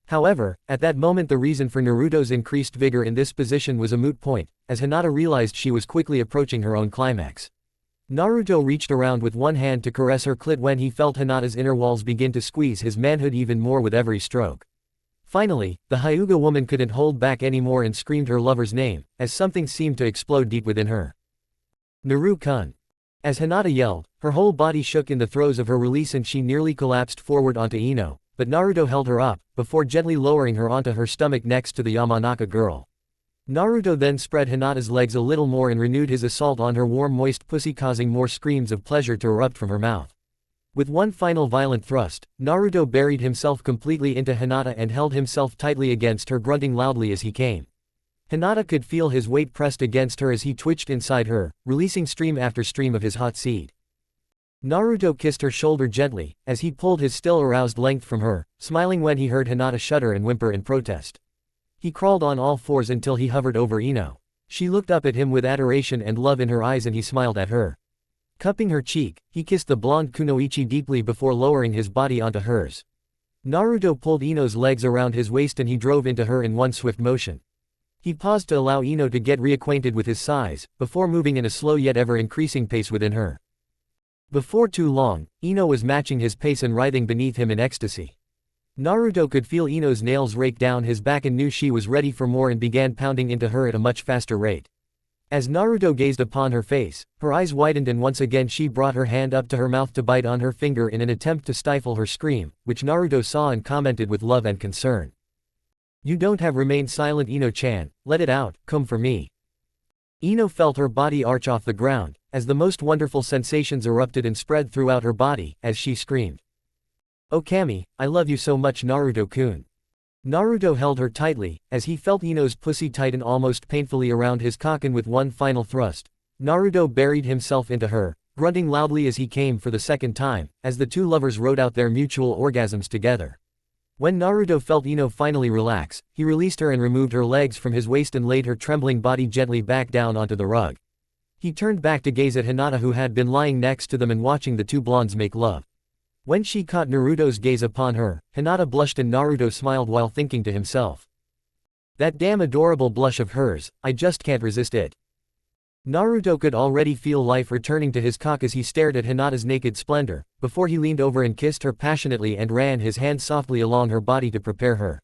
However, at that moment the reason for Naruto's increased vigor in this position was a moot point, as Hinata realized she was quickly approaching her own climax. Naruto reached around with one hand to caress her clit when he felt Hinata's inner walls begin to squeeze his manhood even more with every stroke. Finally, the Hyuga woman couldn't hold back anymore and screamed her lover's name, as something seemed to explode deep within her. Naru-kun. As Hinata yelled, her whole body shook in the throes of her release and she nearly collapsed forward onto Ino, but Naruto held her up, before gently lowering her onto her stomach next to the Yamanaka girl. Naruto then spread Hinata's legs a little more and renewed his assault on her warm moist pussy, causing more screams of pleasure to erupt from her mouth. With one final violent thrust, Naruto buried himself completely into Hinata and held himself tightly against her, grunting loudly as he came. Hinata could feel his weight pressed against her as he twitched inside her, releasing stream after stream of his hot seed. Naruto kissed her shoulder gently, as he pulled his still aroused length from her, smiling when he heard Hinata shudder and whimper in protest. He crawled on all fours until he hovered over Ino. She looked up at him with adoration and love in her eyes and he smiled at her. Cupping her cheek, he kissed the blonde kunoichi deeply before lowering his body onto hers. Naruto pulled Ino's legs around his waist and he drove into her in one swift motion. He paused to allow Ino to get reacquainted with his size, before moving in a slow yet ever-increasing pace within her. Before too long, Ino was matching his pace and writhing beneath him in ecstasy. Naruto could feel Ino's nails rake down his back and knew she was ready for more and began pounding into her at a much faster rate. As Naruto gazed upon her face, her eyes widened and once again she brought her hand up to her mouth to bite on her finger in an attempt to stifle her scream, which Naruto saw and commented with love and concern. "You don't have remained silent, Ino-chan, let it out, come for me." Ino felt her body arch off the ground, as the most wonderful sensations erupted and spread throughout her body, as she screamed. "Oh Kami, I love you so much, Naruto-kun." Naruto held her tightly, as he felt Ino's pussy tighten almost painfully around his cock, and with one final thrust, Naruto buried himself into her, grunting loudly as he came for the second time, as the two lovers rode out their mutual orgasms together. When Naruto felt Ino finally relax, he released her and removed her legs from his waist and laid her trembling body gently back down onto the rug. He turned back to gaze at Hinata, who had been lying next to them and watching the two blondes make love. When she caught Naruto's gaze upon her, Hinata blushed and Naruto smiled while thinking to himself, "That damn adorable blush of hers, I just can't resist it." Naruto could already feel life returning to his cock as he stared at Hinata's naked splendor, before he leaned over and kissed her passionately and ran his hand softly along her body to prepare her.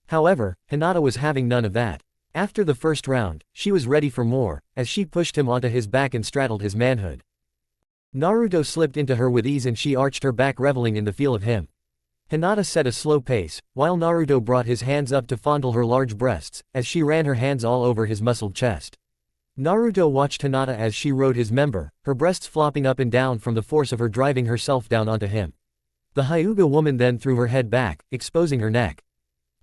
However, Hinata was having none of that. After the first round, she was ready for more, as she pushed him onto his back and straddled his manhood. Naruto slipped into her with ease and she arched her back, reveling in the feel of him. Hinata set a slow pace, while Naruto brought his hands up to fondle her large breasts, as she ran her hands all over his muscled chest. Naruto watched Hinata as she rode his member, her breasts flopping up and down from the force of her driving herself down onto him. The Hyuga woman then threw her head back, exposing her neck.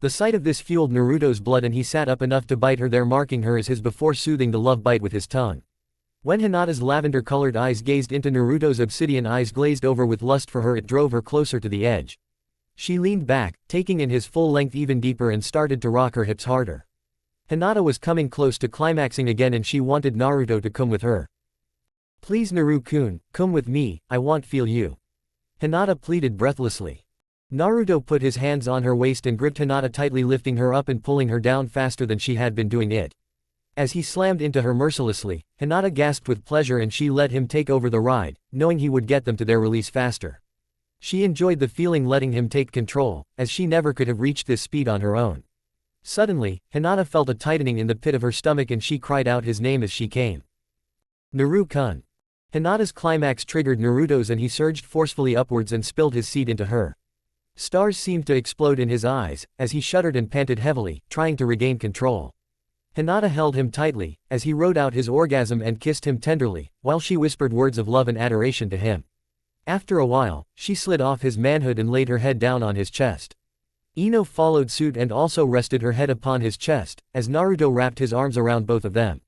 The sight of this fueled Naruto's blood and he sat up enough to bite her there, marking her as his before soothing the love bite with his tongue. When Hinata's lavender-colored eyes gazed into Naruto's obsidian eyes glazed over with lust for her, it drove her closer to the edge. She leaned back, taking in his full length even deeper, and started to rock her hips harder. Hinata was coming close to climaxing again and she wanted Naruto to come with her. "Please Naru-kun, come with me, I want feel you." Hinata pleaded breathlessly. Naruto put his hands on her waist and gripped Hinata tightly, lifting her up and pulling her down faster than she had been doing it. As he slammed into her mercilessly, Hinata gasped with pleasure and she let him take over the ride, knowing he would get them to their release faster. She enjoyed the feeling letting him take control, as she never could have reached this speed on her own. Suddenly, Hinata felt a tightening in the pit of her stomach and she cried out his name as she came. "Naru-kun." Hinata's climax triggered Naruto's and he surged forcefully upwards and spilled his seed into her. Stars seemed to explode in his eyes, as he shuddered and panted heavily, trying to regain control. Hinata held him tightly, as he rode out his orgasm and kissed him tenderly, while she whispered words of love and adoration to him. After a while, she slid off his manhood and laid her head down on his chest. Ino followed suit and also rested her head upon his chest, as Naruto wrapped his arms around both of them.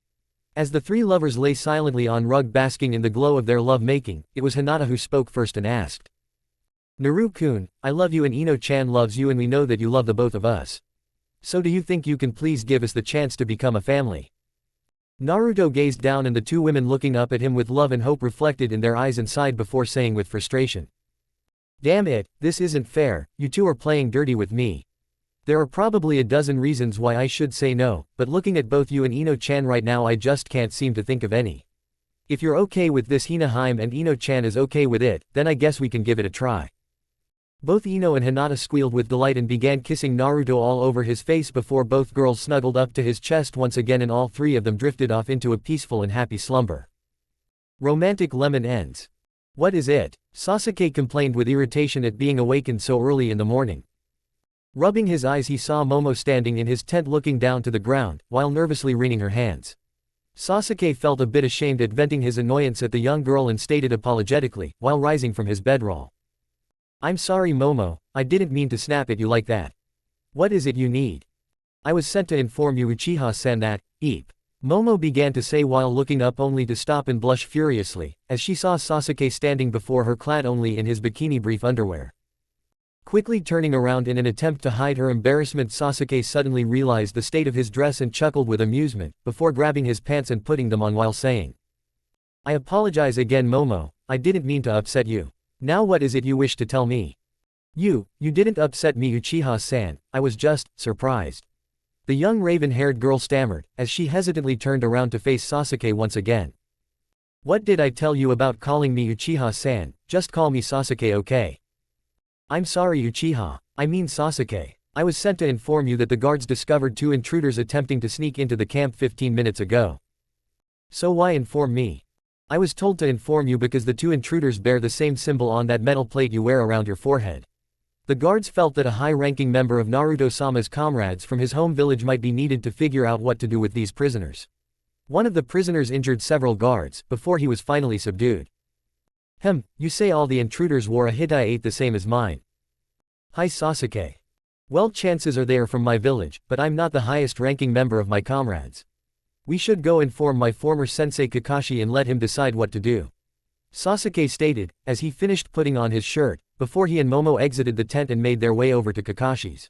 As the three lovers lay silently on rug basking in the glow of their love-making, it was Hinata who spoke first and asked, "Naru-kun, I love you and Ino-chan loves you and we know that you love the both of us. So do you think you can please give us the chance to become a family?" Naruto gazed down and the two women looking up at him with love and hope reflected in their eyes and sighed before saying with frustration, "Damn it, this isn't fair, you two are playing dirty with me. There are probably a dozen reasons why I should say no, but looking at both you and Ino-chan right now I just can't seem to think of any. If you're okay with this Hinaheim and Ino-chan is okay with it, then I guess we can give it a try." Both Ino and Hinata squealed with delight and began kissing Naruto all over his face before both girls snuggled up to his chest once again and all three of them drifted off into a peaceful and happy slumber. Romantic lemon ends. "What is it?" Sasuke complained with irritation at being awakened so early in the morning. Rubbing his eyes, he saw Momo standing in his tent looking down to the ground, while nervously wringing her hands. Sasuke felt a bit ashamed at venting his annoyance at the young girl and stated apologetically, while rising from his bedroll. "I'm sorry Momo, I didn't mean to snap at you like that. What is it you need?" "I was sent to inform you Uchiha-san that, eep," Momo began to say while looking up only to stop and blush furiously, as she saw Sasuke standing before her clad only in his bikini brief underwear. Quickly turning around in an attempt to hide her embarrassment, Sasuke suddenly realized the state of his dress and chuckled with amusement, before grabbing his pants and putting them on while saying, "I apologize again Momo, I didn't mean to upset you. Now what is it you wish to tell me?" You didn't upset me Uchiha-san, I was just surprised." The young raven-haired girl stammered, as she hesitantly turned around to face Sasuke once again. "What did I tell you about calling me Uchiha-san? Just call me Sasuke, okay?" "I'm sorry Uchiha, I mean Sasuke. I was sent to inform you that the guards discovered 2 intruders attempting to sneak into the camp 15 minutes ago." "So why inform me?" "I was told to inform you because the 2 intruders bear the same symbol on that metal plate you wear around your forehead. The guards felt that a high-ranking member of Naruto-sama's comrades from his home village might be needed to figure out what to do with these prisoners. One of the prisoners injured several guards, before he was finally subdued." You say all the intruders wore a hinata the same as mine?" "Hi Sasuke. Well, chances are they are from my village, but I'm not the highest-ranking member of my comrades. We should go inform my former sensei Kakashi and let him decide what to do," Sasuke stated, as he finished putting on his shirt, before he and Momo exited the tent and made their way over to Kakashi's.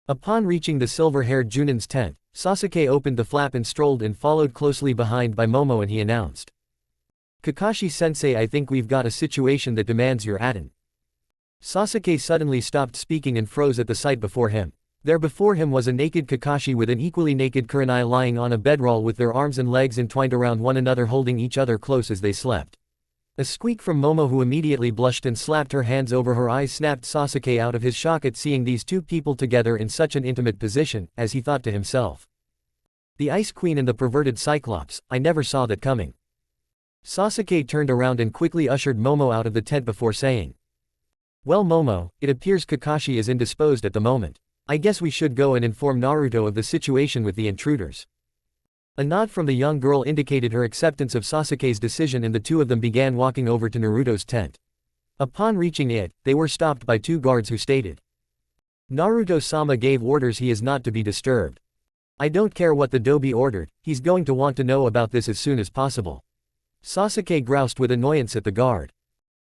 Upon reaching the silver-haired Junin's tent, Sasuke opened the flap and strolled in, followed closely behind by Momo, and he announced, "Kakashi-sensei, I think we've got a situation that demands your atten." Sasuke suddenly stopped speaking and froze at the sight before him. There before him was a naked Kakashi with an equally naked Kurenai lying on a bedroll with their arms and legs entwined around one another, holding each other close as they slept. A squeak from Momo, who immediately blushed and slapped her hands over her eyes, snapped Sasuke out of his shock at seeing these 2 people together in such an intimate position, as he thought to himself, "The Ice Queen and the perverted Cyclops, I never saw that coming." Sasuke turned around and quickly ushered Momo out of the tent before saying, "Well Momo, it appears Kakashi is indisposed at the moment. I guess we should go and inform Naruto of the situation with the intruders." A nod from the young girl indicated her acceptance of Sasuke's decision, and the 2 of them began walking over to Naruto's tent. Upon reaching it, they were stopped by 2 guards who stated, "Naruto-sama gave orders he is not to be disturbed. I don't care what the dobi ordered, he's going to want to know about this as soon as possible." Sasuke groused with annoyance at the guard.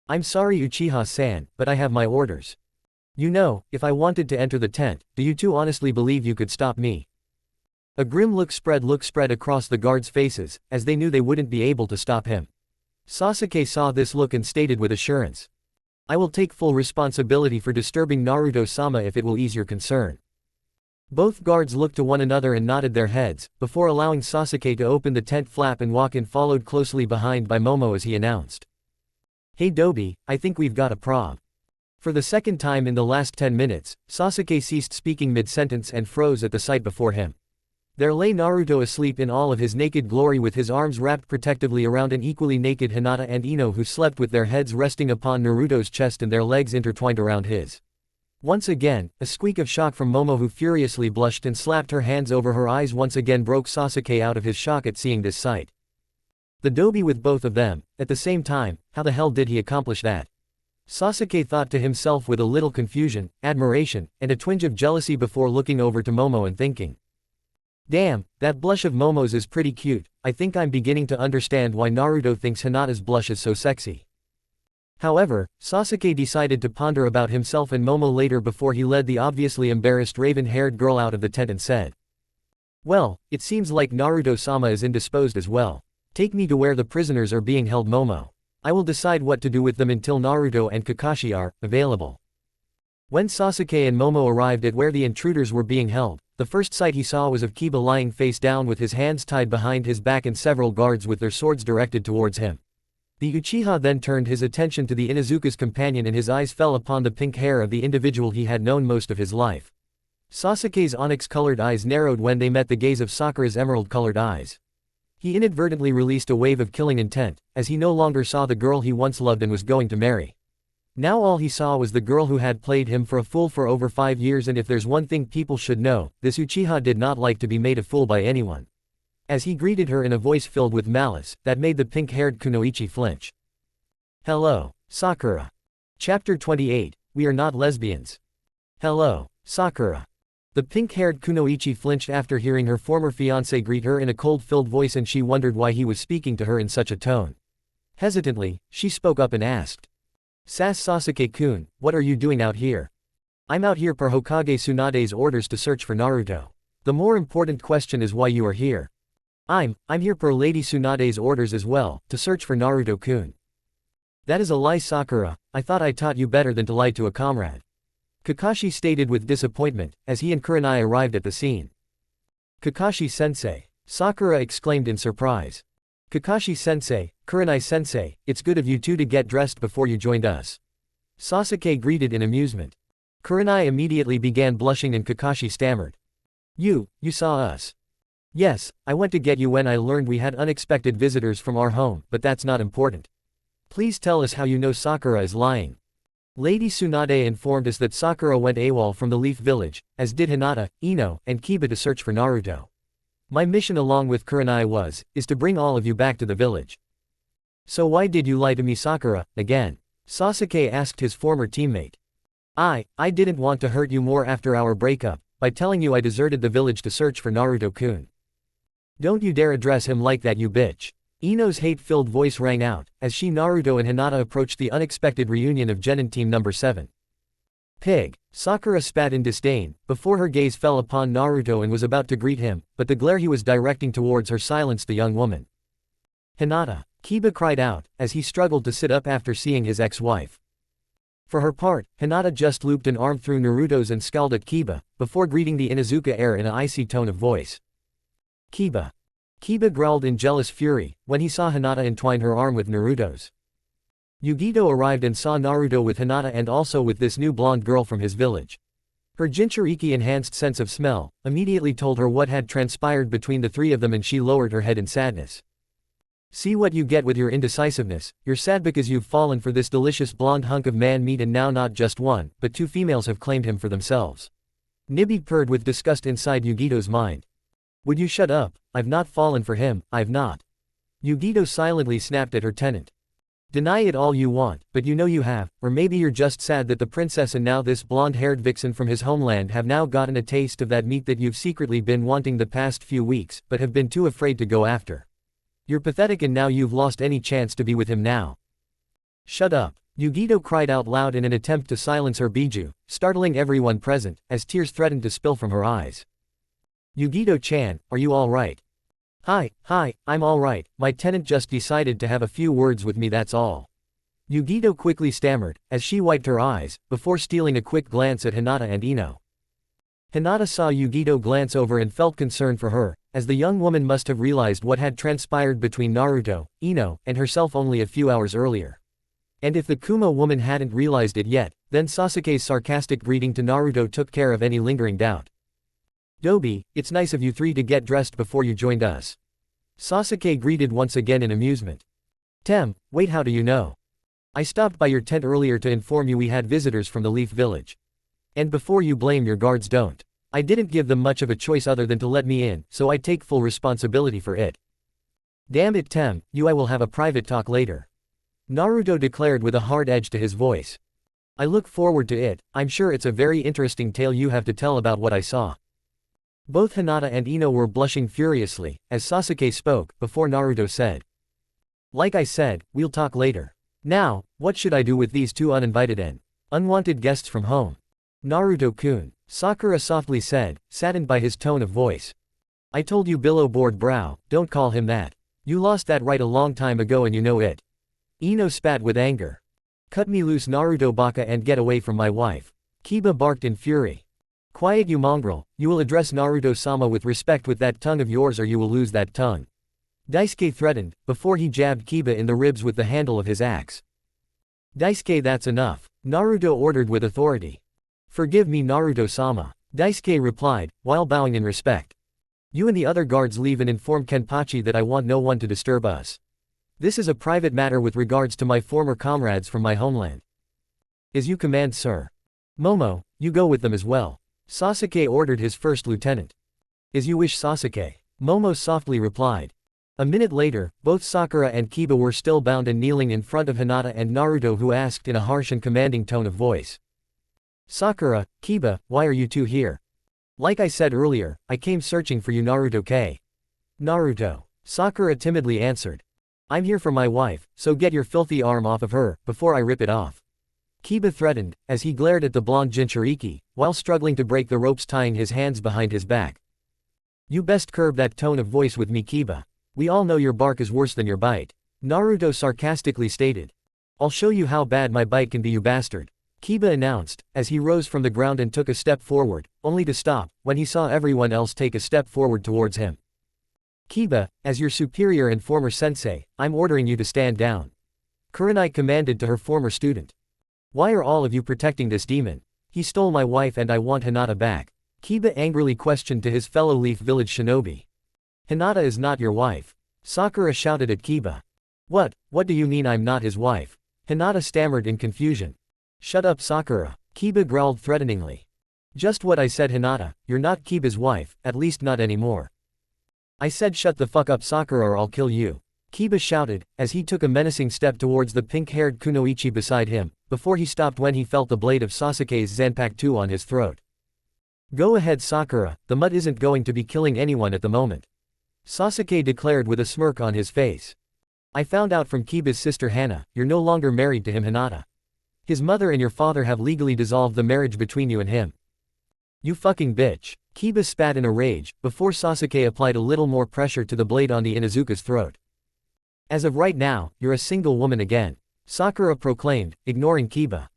"I'm sorry Uchiha-san, but I have my orders. You know, if I wanted to enter the tent, do you 2 honestly believe you could stop me?" A grim look spread across the guards' faces, as they knew they wouldn't be able to stop him. Sasuke saw this look and stated with assurance, "I will take full responsibility for disturbing Naruto-sama if it will ease your concern." Both guards looked to one another and nodded their heads, before allowing Sasuke to open the tent flap and walk in, followed closely behind by Momo, as he announced, "Hey Dobi, I think we've got a prob." For the second time in the last 10 minutes, Sasuke ceased speaking mid-sentence and froze at the sight before him. There lay Naruto asleep in all of his naked glory, with his arms wrapped protectively around an equally naked Hinata and Ino, who slept with their heads resting upon Naruto's chest and their legs intertwined around his. Once again, a squeak of shock from Momo, who furiously blushed and slapped her hands over her eyes, once again broke Sasuke out of his shock at seeing this sight. The dobi with both of them, at the same time, how the hell did he accomplish that? Sasuke thought to himself with a little confusion, admiration, and a twinge of jealousy before looking over to Momo and thinking, "Damn, that blush of Momo's is pretty cute. I think I'm beginning to understand why Naruto thinks Hinata's blush is so sexy." However, Sasuke decided to ponder about himself and Momo later before he led the obviously embarrassed raven-haired girl out of the tent and said, "Well, it seems like Naruto-sama is indisposed as well. Take me to where the prisoners are being held Momo. I will decide what to do with them until Naruto and Kakashi are available." When Sasuke and Momo arrived at where the intruders were being held, the first sight he saw was of Kiba lying face down with his hands tied behind his back and several guards with their swords directed towards him. The Uchiha then turned his attention to the Inuzuka's companion, and his eyes fell upon the pink hair of the individual he had known most of his life. Sasuke's onyx-colored eyes narrowed when they met the gaze of Sakura's emerald-colored eyes. He inadvertently released a wave of killing intent, as he no longer saw the girl he once loved and was going to marry. Now all he saw was the girl who had played him for a fool for over 5 years, and if there's one thing people should know, this Uchiha did not like to be made a fool by anyone. As he greeted her in a voice filled with malice, that made the pink-haired Kunoichi flinch. Hello, Sakura. Chapter 28, We Are Not Lesbians. Hello, Sakura. The pink-haired Kunoichi flinched after hearing her former fiancé greet her in a cold-filled voice, and she wondered why he was speaking to her in such a tone. Hesitantly, she spoke up and asked. Sasuke-kun, what are you doing out here? I'm out here per Hokage Tsunade's orders to search for Naruto. The more important question is why you are here. I'm here per Lady Tsunade's orders as well, to search for Naruto-kun. That is a lie, Sakura. I thought I taught you better than to lie to a comrade. Kakashi stated with disappointment, as he and Kurenai arrived at the scene. Kakashi-sensei. Sakura exclaimed in surprise. Kakashi-sensei, Kurenai-sensei, it's good of you two to get dressed before you joined us. Sasuke greeted in amusement. Kurenai immediately began blushing and Kakashi stammered. You saw us. Yes, I went to get you when I learned we had unexpected visitors from our home, but that's not important. Please tell us how you know Sakura is lying. Lady Tsunade informed us that Sakura went AWOL from the Leaf Village, as did Hinata, Ino, and Kiba to search for Naruto. My mission along with Kurenai is to bring all of you back to the village. So why did you lie to me, Sakura, again? Sasuke asked his former teammate. I didn't want to hurt you more after our breakup, by telling you I deserted the village to search for Naruto-kun. Don't you dare address him like that, you bitch. Ino's hate-filled voice rang out, as Naruto and Hinata approached the unexpected reunion of Genin Team No. 7. Pig. Sakura spat in disdain, before her gaze fell upon Naruto and was about to greet him, but the glare he was directing towards her silenced the young woman. Hinata. Kiba cried out, as he struggled to sit up after seeing his ex-wife. For her part, Hinata just looped an arm through Naruto's and scowled at Kiba, before greeting the Inuzuka heir in an icy tone of voice. Kiba. Kiba growled in jealous fury, when he saw Hinata entwine her arm with Naruto's. Yugito arrived and saw Naruto with Hinata and also with this new blonde girl from his village. Her Jinchuriki-enhanced sense of smell immediately told her what had transpired between the three of them, and she lowered her head in sadness. See what you get with your indecisiveness. You're sad because you've fallen for this delicious blonde hunk of man meat, and now not just one, but two females have claimed him for themselves. Nibby purred with disgust inside Yugito's mind. Would you shut up? I've not fallen for him, I've not. Yugito silently snapped at her tenant. Deny it all you want, but you know you have, or maybe you're just sad that the princess and now this blonde-haired vixen from his homeland have now gotten a taste of that meat that you've secretly been wanting the past few weeks, but have been too afraid to go after. You're pathetic, and now you've lost any chance to be with him now. Shut up. Yugito cried out loud in an attempt to silence her Biju, startling everyone present, as tears threatened to spill from her eyes. Yugito-chan, are you alright? Hi, I'm alright, my tenant just decided to have a few words with me, that's all. Yugito quickly stammered, as she wiped her eyes, before stealing a quick glance at Hinata and Ino. Hinata saw Yugito glance over and felt concern for her, as the young woman must have realized what had transpired between Naruto, Ino, and herself only a few hours earlier. And if the Kumo woman hadn't realized it yet, then Sasuke's sarcastic greeting to Naruto took care of any lingering doubt. Dobi, it's nice of you three to get dressed before you joined us. Sasuke greeted once again in amusement. Wait, how do you know? I stopped by your tent earlier to inform you we had visitors from the Leaf Village. And before you blame your guards, don't. I didn't give them much of a choice other than to let me in, so I take full responsibility for it. Damn it, I will have a private talk later. Naruto declared with a hard edge to his voice. I look forward to it. I'm sure it's a very interesting tale you have to tell about what I saw. Both Hinata and Ino were blushing furiously, as Sasuke spoke, before Naruto said. Like I said, we'll talk later. Now, what should I do with these two uninvited and unwanted guests from home? Naruto-kun, Sakura softly said, saddened by his tone of voice. I told you below board brow, don't call him that. You lost that right a long time ago and you know it. Ino spat with anger. Cut me loose, Naruto baka, and get away from my wife. Kiba barked in fury. Quiet, you mongrel, you will address Naruto-sama with respect with that tongue of yours or you will lose that tongue. Daisuke threatened, before he jabbed Kiba in the ribs with the handle of his axe. Daisuke, that's enough, Naruto ordered with authority. Forgive me, Naruto-sama, Daisuke replied, while bowing in respect. You and the other guards leave and inform Kenpachi that I want no one to disturb us. This is a private matter with regards to my former comrades from my homeland. As you command, sir. Momo, you go with them as well. Sasuke ordered his first lieutenant. As you wish, Sasuke. Momo softly replied. A minute later, both Sakura and Kiba were still bound and kneeling in front of Hinata and Naruto, who asked in a harsh and commanding tone of voice. Sakura, Kiba, why are you two here? Like I said earlier, I came searching for you, Naruto-k. Naruto. Sakura timidly answered. I'm here for my wife, so get your filthy arm off of her, before I rip it off. Kiba threatened, as he glared at the blonde Jinchuriki, while struggling to break the ropes tying his hands behind his back. You best curb that tone of voice with me, Kiba. We all know your bark is worse than your bite. Naruto sarcastically stated. I'll show you how bad my bite can be, you bastard. Kiba announced, as he rose from the ground and took a step forward, only to stop, when he saw everyone else take a step forward towards him. Kiba, as your superior and former sensei, I'm ordering you to stand down. Kurenai commanded to her former student. Why are all of you protecting this demon? He stole my wife and I want Hinata back. Kiba angrily questioned to his fellow Leaf Village shinobi. Hinata is not your wife. Sakura shouted at Kiba. What do you mean I'm not his wife? Hinata stammered in confusion. Shut up, Sakura. Kiba growled threateningly. Just what I said, Hinata, you're not Kiba's wife, at least not anymore. I said shut the fuck up, Sakura, or I'll kill you. Kiba shouted, as he took a menacing step towards the pink-haired Kunoichi beside him, before he stopped when he felt the blade of Sasuke's Zanpakuto on his throat. Go ahead, Sakura, the mud isn't going to be killing anyone at the moment. Sasuke declared with a smirk on his face. I found out from Kiba's sister Henna, you're no longer married to him, Hinata. His mother and your father have legally dissolved the marriage between you and him. You fucking bitch. Kiba spat in a rage, before Sasuke applied a little more pressure to the blade on the Inuzuka's throat. As of right now, you're a single woman again. Sakura proclaimed, ignoring Kiba.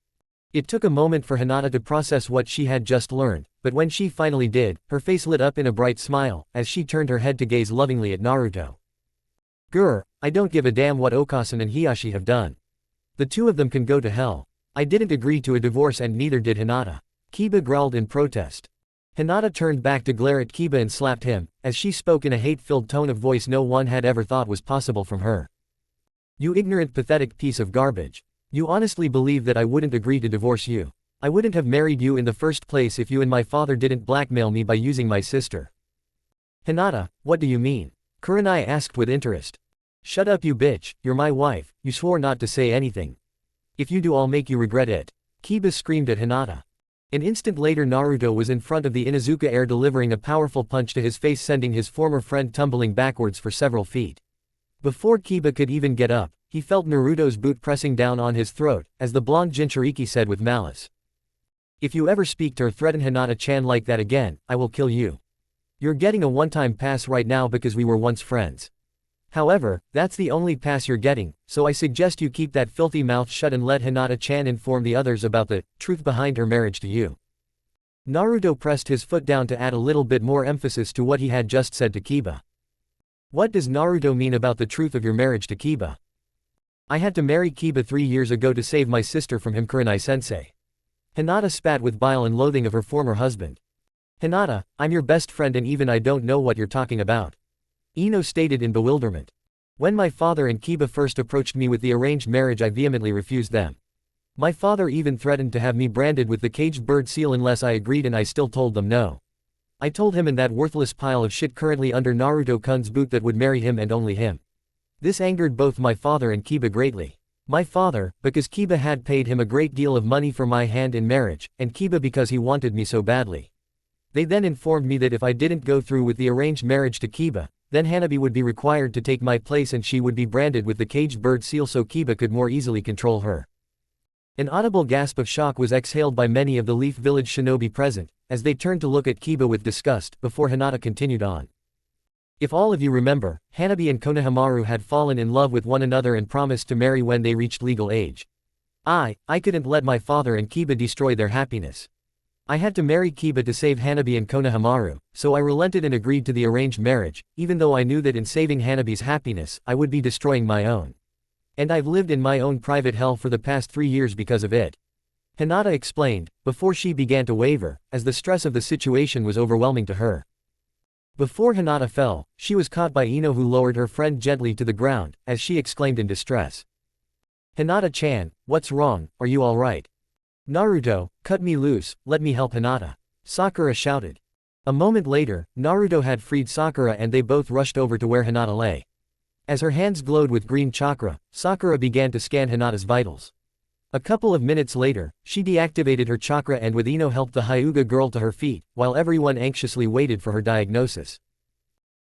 It took a moment for Hinata to process what she had just learned, but when she finally did, her face lit up in a bright smile, as she turned her head to gaze lovingly at Naruto. Grr, I don't give a damn what Okasan and Hiyashi have done. The two of them can go to hell. I didn't agree to a divorce and neither did Hinata. Kiba growled in protest. Hinata turned back to glare at Kiba and slapped him, as she spoke in a hate-filled tone of voice no one had ever thought was possible from her. You ignorant, pathetic piece of garbage. You honestly believe that I wouldn't agree to divorce you? I wouldn't have married you in the first place if you and my father didn't blackmail me by using my sister. Hinata, what do you mean? Kurenai asked with interest. Shut up, you bitch, you're my wife, you swore not to say anything. If you do, I'll make you regret it. Kiba screamed at Hinata. An instant later, Naruto was in front of the Inuzuka heir, delivering a powerful punch to his face, sending his former friend tumbling backwards for several feet. Before Kiba could even get up, he felt Naruto's boot pressing down on his throat, as the blonde Jinchuriki said with malice. If you ever speak to or threaten Hinata-chan like that again, I will kill you. You're getting a one-time pass right now because we were once friends. However, that's the only pass you're getting, so I suggest you keep that filthy mouth shut and let Hinata-chan inform the others about the truth behind her marriage to you. Naruto pressed his foot down to add a little bit more emphasis to what he had just said to Kiba. What does Naruto mean about the truth of your marriage to Kiba? I had to marry Kiba 3 years ago to save my sister from him, Kurenai-sensei. Hinata spat with bile and loathing of her former husband. Hinata, I'm your best friend and even I don't know what you're talking about. Ino stated in bewilderment. When my father and Kiba first approached me with the arranged marriage, I vehemently refused them. My father even threatened to have me branded with the caged bird seal unless I agreed, and I still told them no. I told him and that worthless pile of shit currently under Naruto-kun's boot that would marry him and only him. This angered both my father and Kiba greatly. My father, because Kiba had paid him a great deal of money for my hand in marriage, and Kiba because he wanted me so badly. They then informed me that if I didn't go through with the arranged marriage to Kiba, then Hanabi would be required to take my place and she would be branded with the caged bird seal so Kiba could more easily control her. An audible gasp of shock was exhaled by many of the Leaf Village shinobi present, as they turned to look at Kiba with disgust, before Hinata continued on. If all of you remember, Hanabi and Konohamaru had fallen in love with one another and promised to marry when they reached legal age. I couldn't let my father and Kiba destroy their happiness. I had to marry Kiba to save Hanabi and Konohamaru, so I relented and agreed to the arranged marriage, even though I knew that in saving Hanabi's happiness, I would be destroying my own. And I've lived in my own private hell for the past 3 years because of it. Hinata explained, before she began to waver, as the stress of the situation was overwhelming to her. Before Hinata fell, she was caught by Ino, who lowered her friend gently to the ground, as she exclaimed in distress. Hinata-chan, what's wrong, are you alright? Naruto, cut me loose, let me help Hinata. Sakura shouted. A moment later, Naruto had freed Sakura and they both rushed over to where Hinata lay. As her hands glowed with green chakra, Sakura began to scan Hinata's vitals. A couple of minutes later, she deactivated her chakra and with Ino helped the Hyuga girl to her feet, while everyone anxiously waited for her diagnosis.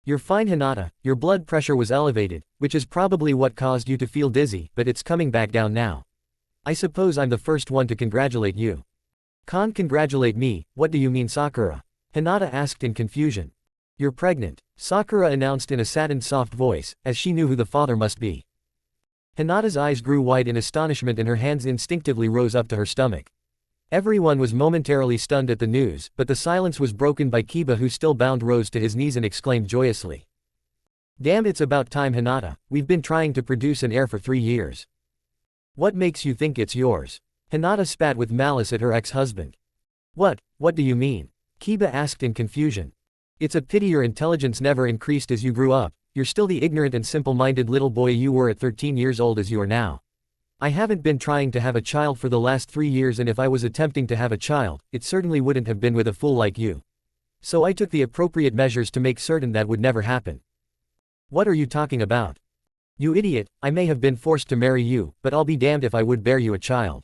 You're fine Hinata, your blood pressure was elevated, which is probably what caused you to feel dizzy, but it's coming back down now. I suppose I'm the first one to congratulate you. Congratulate me, what do you mean Sakura? Hinata asked in confusion. You're pregnant, Sakura announced in a saddened soft voice, as she knew who the father must be. Hinata's eyes grew wide in astonishment and her hands instinctively rose up to her stomach. Everyone was momentarily stunned at the news, but the silence was broken by Kiba who still bound rose to his knees and exclaimed joyously. Damn, it's about time Hinata, we've been trying to produce an heir for 3 years. What makes you think it's yours? Hinata spat with malice at her ex-husband. What do you mean? Kiba asked in confusion. It's a pity your intelligence never increased as you grew up, you're still the ignorant and simple-minded little boy you were at 13 years old as you are now. I haven't been trying to have a child for the last 3 years and if I was attempting to have a child, it certainly wouldn't have been with a fool like you. So I took the appropriate measures to make certain that would never happen. What are you talking about? You idiot, I may have been forced to marry you, but I'll be damned if I would bear you a child.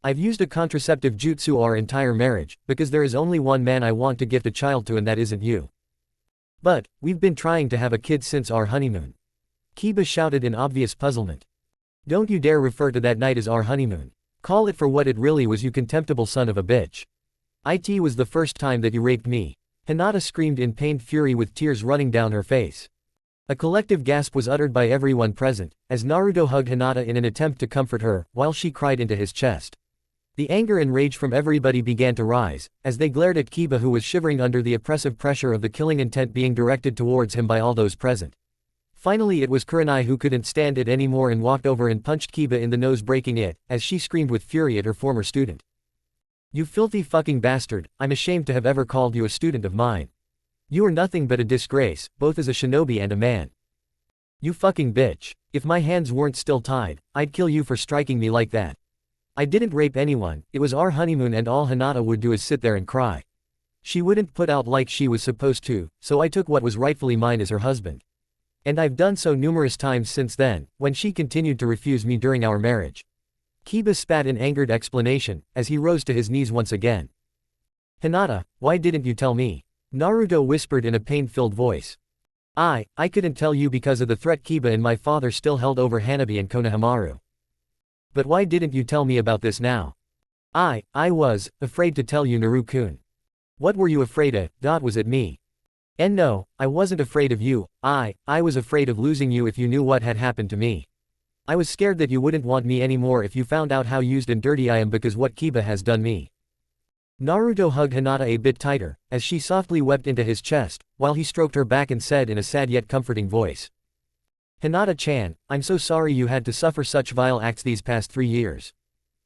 I've used a contraceptive jutsu our entire marriage, because there is only one man I want to gift a child to and that isn't you. But, we've been trying to have a kid since our honeymoon. Kiba shouted in obvious puzzlement. Don't you dare refer to that night as our honeymoon. Call it for what it really was, you contemptible son of a bitch. It was the first time that you raped me. Hinata screamed in pained fury with tears running down her face. A collective gasp was uttered by everyone present, as Naruto hugged Hinata in an attempt to comfort her, while she cried into his chest. The anger and rage from everybody began to rise, as they glared at Kiba who was shivering under the oppressive pressure of the killing intent being directed towards him by all those present. Finally it was Kurenai who couldn't stand it anymore and walked over and punched Kiba in the nose, breaking it, as she screamed with fury at her former student. You filthy fucking bastard, I'm ashamed to have ever called you a student of mine. You are nothing but a disgrace, both as a shinobi and a man. You fucking bitch. If my hands weren't still tied, I'd kill you for striking me like that. I didn't rape anyone, it was our honeymoon and all Hinata would do is sit there and cry. She wouldn't put out like she was supposed to, so I took what was rightfully mine as her husband. And I've done so numerous times since then, when she continued to refuse me during our marriage. Kiba spat in angered explanation, as he rose to his knees once again. Hinata, why didn't you tell me? Naruto whispered in a pain-filled voice. I couldn't tell you because of the threat Kiba and my father still held over Hanabi and Konohamaru. But why didn't you tell me about this now? I was afraid to tell you Naru-kun. What were you afraid of? Was it me? And no, I wasn't afraid of you, I was afraid of losing you if you knew what had happened to me. I was scared that you wouldn't want me anymore if you found out how used and dirty I am because what Kiba has done me. Naruto hugged Hinata a bit tighter, as she softly wept into his chest, while he stroked her back and said in a sad yet comforting voice. Hinata-chan, I'm so sorry you had to suffer such vile acts these past 3 years.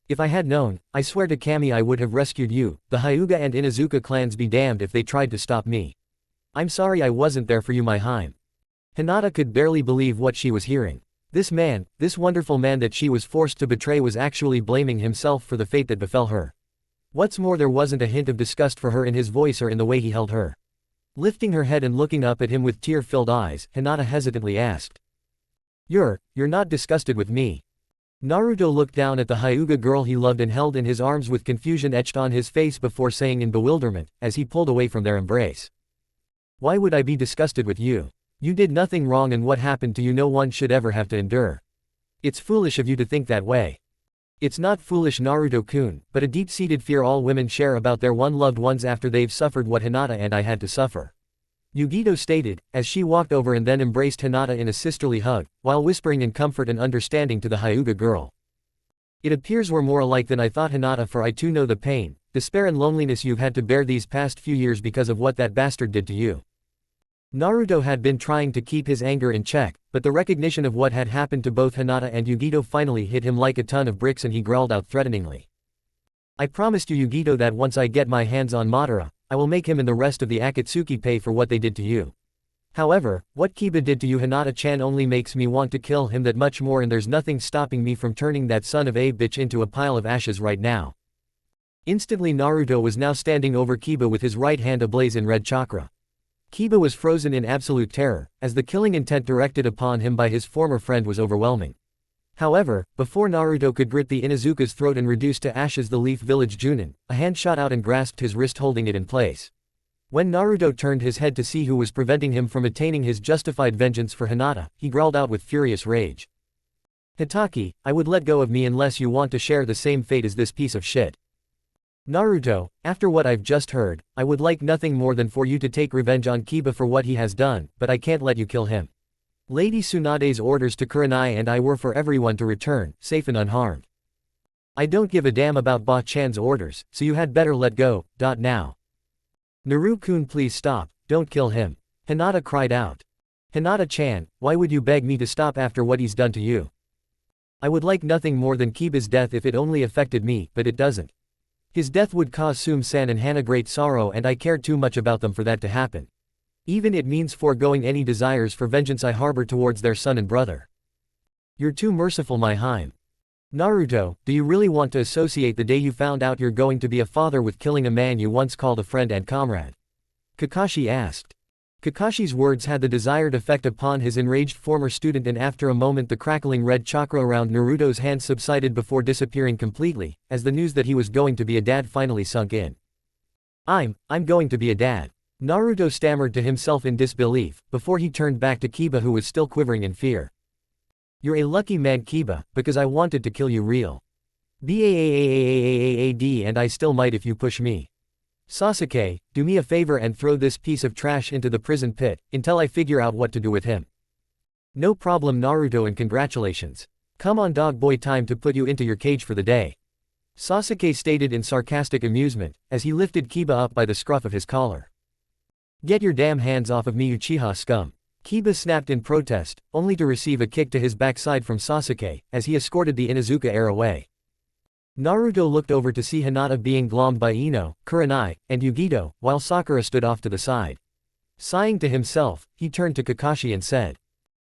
If I had known, I swear to Kami I would have rescued you, the Hyuga and Inuzuka clans be damned if they tried to stop me. I'm sorry I wasn't there for you my Hime. Hinata could barely believe what she was hearing. This man, this wonderful man that she was forced to betray was actually blaming himself for the fate that befell her. What's more, there wasn't a hint of disgust for her in his voice or in the way he held her. Lifting her head and looking up at him with tear-filled eyes, Hinata hesitantly asked. You're not disgusted with me. Naruto looked down at the Hyuga girl he loved and held in his arms with confusion etched on his face before saying in bewilderment, as he pulled away from their embrace. Why would I be disgusted with you? You did nothing wrong and what happened to you no one should ever have to endure. It's foolish of you to think that way. It's not foolish Naruto-kun, but a deep-seated fear all women share about their loved ones after they've suffered what Hinata and I had to suffer. Yugito stated, as she walked over and then embraced Hinata in a sisterly hug, while whispering in comfort and understanding to the Hyuga girl. It appears we're more alike than I thought Hinata, for I too know the pain, despair and loneliness you've had to bear these past few years because of what that bastard did to you. Naruto had been trying to keep his anger in check, but the recognition of what had happened to both Hinata and Yugito finally hit him like a ton of bricks and he growled out threateningly. I promised you Yugito that once I get my hands on Madara, I will make him and the rest of the Akatsuki pay for what they did to you. However, what Kiba did to you Hinata-chan only makes me want to kill him that much more, and there's nothing stopping me from turning that son of a bitch into a pile of ashes right now. Instantly Naruto was now standing over Kiba with his right hand ablaze in red chakra. Kiba was frozen in absolute terror, as the killing intent directed upon him by his former friend was overwhelming. However, before Naruto could grip the Inuzuka's throat and reduce to ashes the Leaf Village Junin, a hand shot out and grasped his wrist holding it in place. When Naruto turned his head to see who was preventing him from attaining his justified vengeance for Hinata, he growled out with furious rage. "Hitaki, I would let go of me unless you want to share the same fate as this piece of shit. Naruto, after what I've just heard, I would like nothing more than for you to take revenge on Kiba for what he has done, but I can't let you kill him. Lady Tsunade's orders to Kurenai and I were for everyone to return, safe and unharmed. I don't give a damn about Ba-chan's orders, so you had better let go, now. Naru-kun, please stop, don't kill him," Hinata cried out. "Hinata-chan, why would you beg me to stop after what he's done to you? I would like nothing more than Kiba's death if it only affected me, but it doesn't. His death would cause Sum-san and Hana great sorrow and I care too much about them for that to happen. Even it means foregoing any desires for vengeance I harbor towards their son and brother. You're too merciful, my Haim. Naruto, do you really want to associate the day you found out you're going to be a father with killing a man you once called a friend and comrade?" Kakashi asked. Kakashi's words had the desired effect upon his enraged former student, and after a moment the crackling red chakra around Naruto's hand subsided before disappearing completely, as the news that he was going to be a dad finally sunk in. I'm going to be a dad," Naruto stammered to himself in disbelief, before he turned back to Kiba who was still quivering in fear. "You're a lucky man, Kiba, because I wanted to kill you real bad and I still might if you push me. Sasuke, do me a favor and throw this piece of trash into the prison pit, until I figure out what to do with him." "No problem Naruto, and congratulations. Come on dog boy, time to put you into your cage for the day," Sasuke stated in sarcastic amusement, as he lifted Kiba up by the scruff of his collar. "Get your damn hands off of me, Uchiha scum," Kiba snapped in protest, only to receive a kick to his backside from Sasuke, as he escorted the Inuzuka heir away. Naruto looked over to see Hinata being glommed by Ino, Kurenai, and Yugito, while Sakura stood off to the side. Sighing to himself, he turned to Kakashi and said,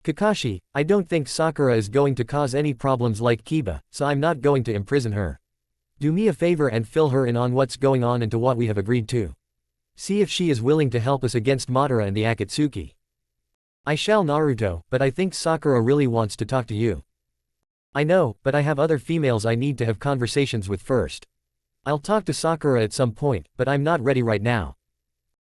"Kakashi, I don't think Sakura is going to cause any problems like Kiba, so I'm not going to imprison her. Do me a favor and fill her in on what's going on and to what we have agreed to. See if she is willing to help us against Madara and the Akatsuki." "I shall Naruto, but I think Sakura really wants to talk to you." "I know, but I have other females I need to have conversations with first. I'll talk to Sakura at some point, but I'm not ready right now."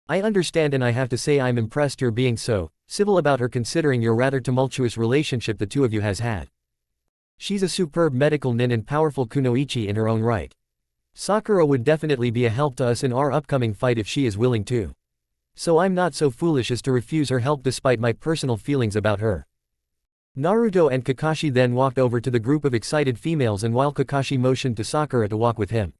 "I understand, and I have to say I'm impressed you're being so civil about her considering your rather tumultuous relationship the two of you has had. She's a superb medical nin and powerful kunoichi in her own right. Sakura would definitely be a help to us in our upcoming fight if she is willing to. So I'm not so foolish as to refuse her help despite my personal feelings about her." Naruto and Kakashi then walked over to the group of excited females, and while Kakashi motioned to Sakura to walk with him,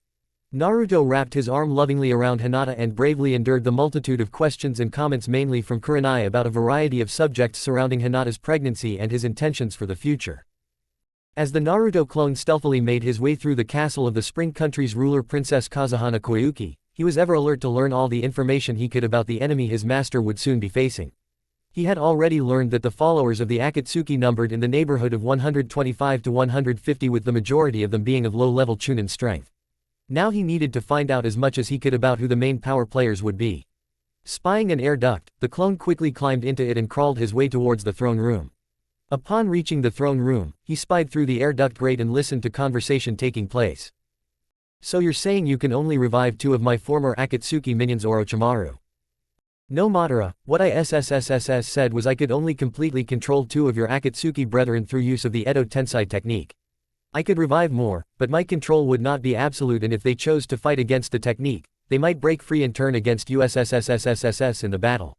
Naruto wrapped his arm lovingly around Hinata and bravely endured the multitude of questions and comments mainly from Kurenai about a variety of subjects surrounding Hinata's pregnancy and his intentions for the future. As the Naruto clone stealthily made his way through the castle of the Spring Country's ruler Princess Kazuhana Koyuki, he was ever alert to learn all the information he could about the enemy his master would soon be facing. He had already learned that the followers of the Akatsuki numbered in the neighborhood of 125 to 150, with the majority of them being of low-level Chunin strength. Now he needed to find out as much as he could about who the main power players would be. Spying an air duct, the clone quickly climbed into it and crawled his way towards the throne room. Upon reaching the throne room, he spied through the air duct grate and listened to conversation taking place. "So you're saying you can only revive 2 of my former Akatsuki minions, Orochimaru?" "No Madara, what I said was I could only completely control 2 of your Akatsuki brethren through use of the Edo Tensei technique. I could revive more, but my control would not be absolute, and if they chose to fight against the technique, they might break free and turn against USSSSSSS in the battle.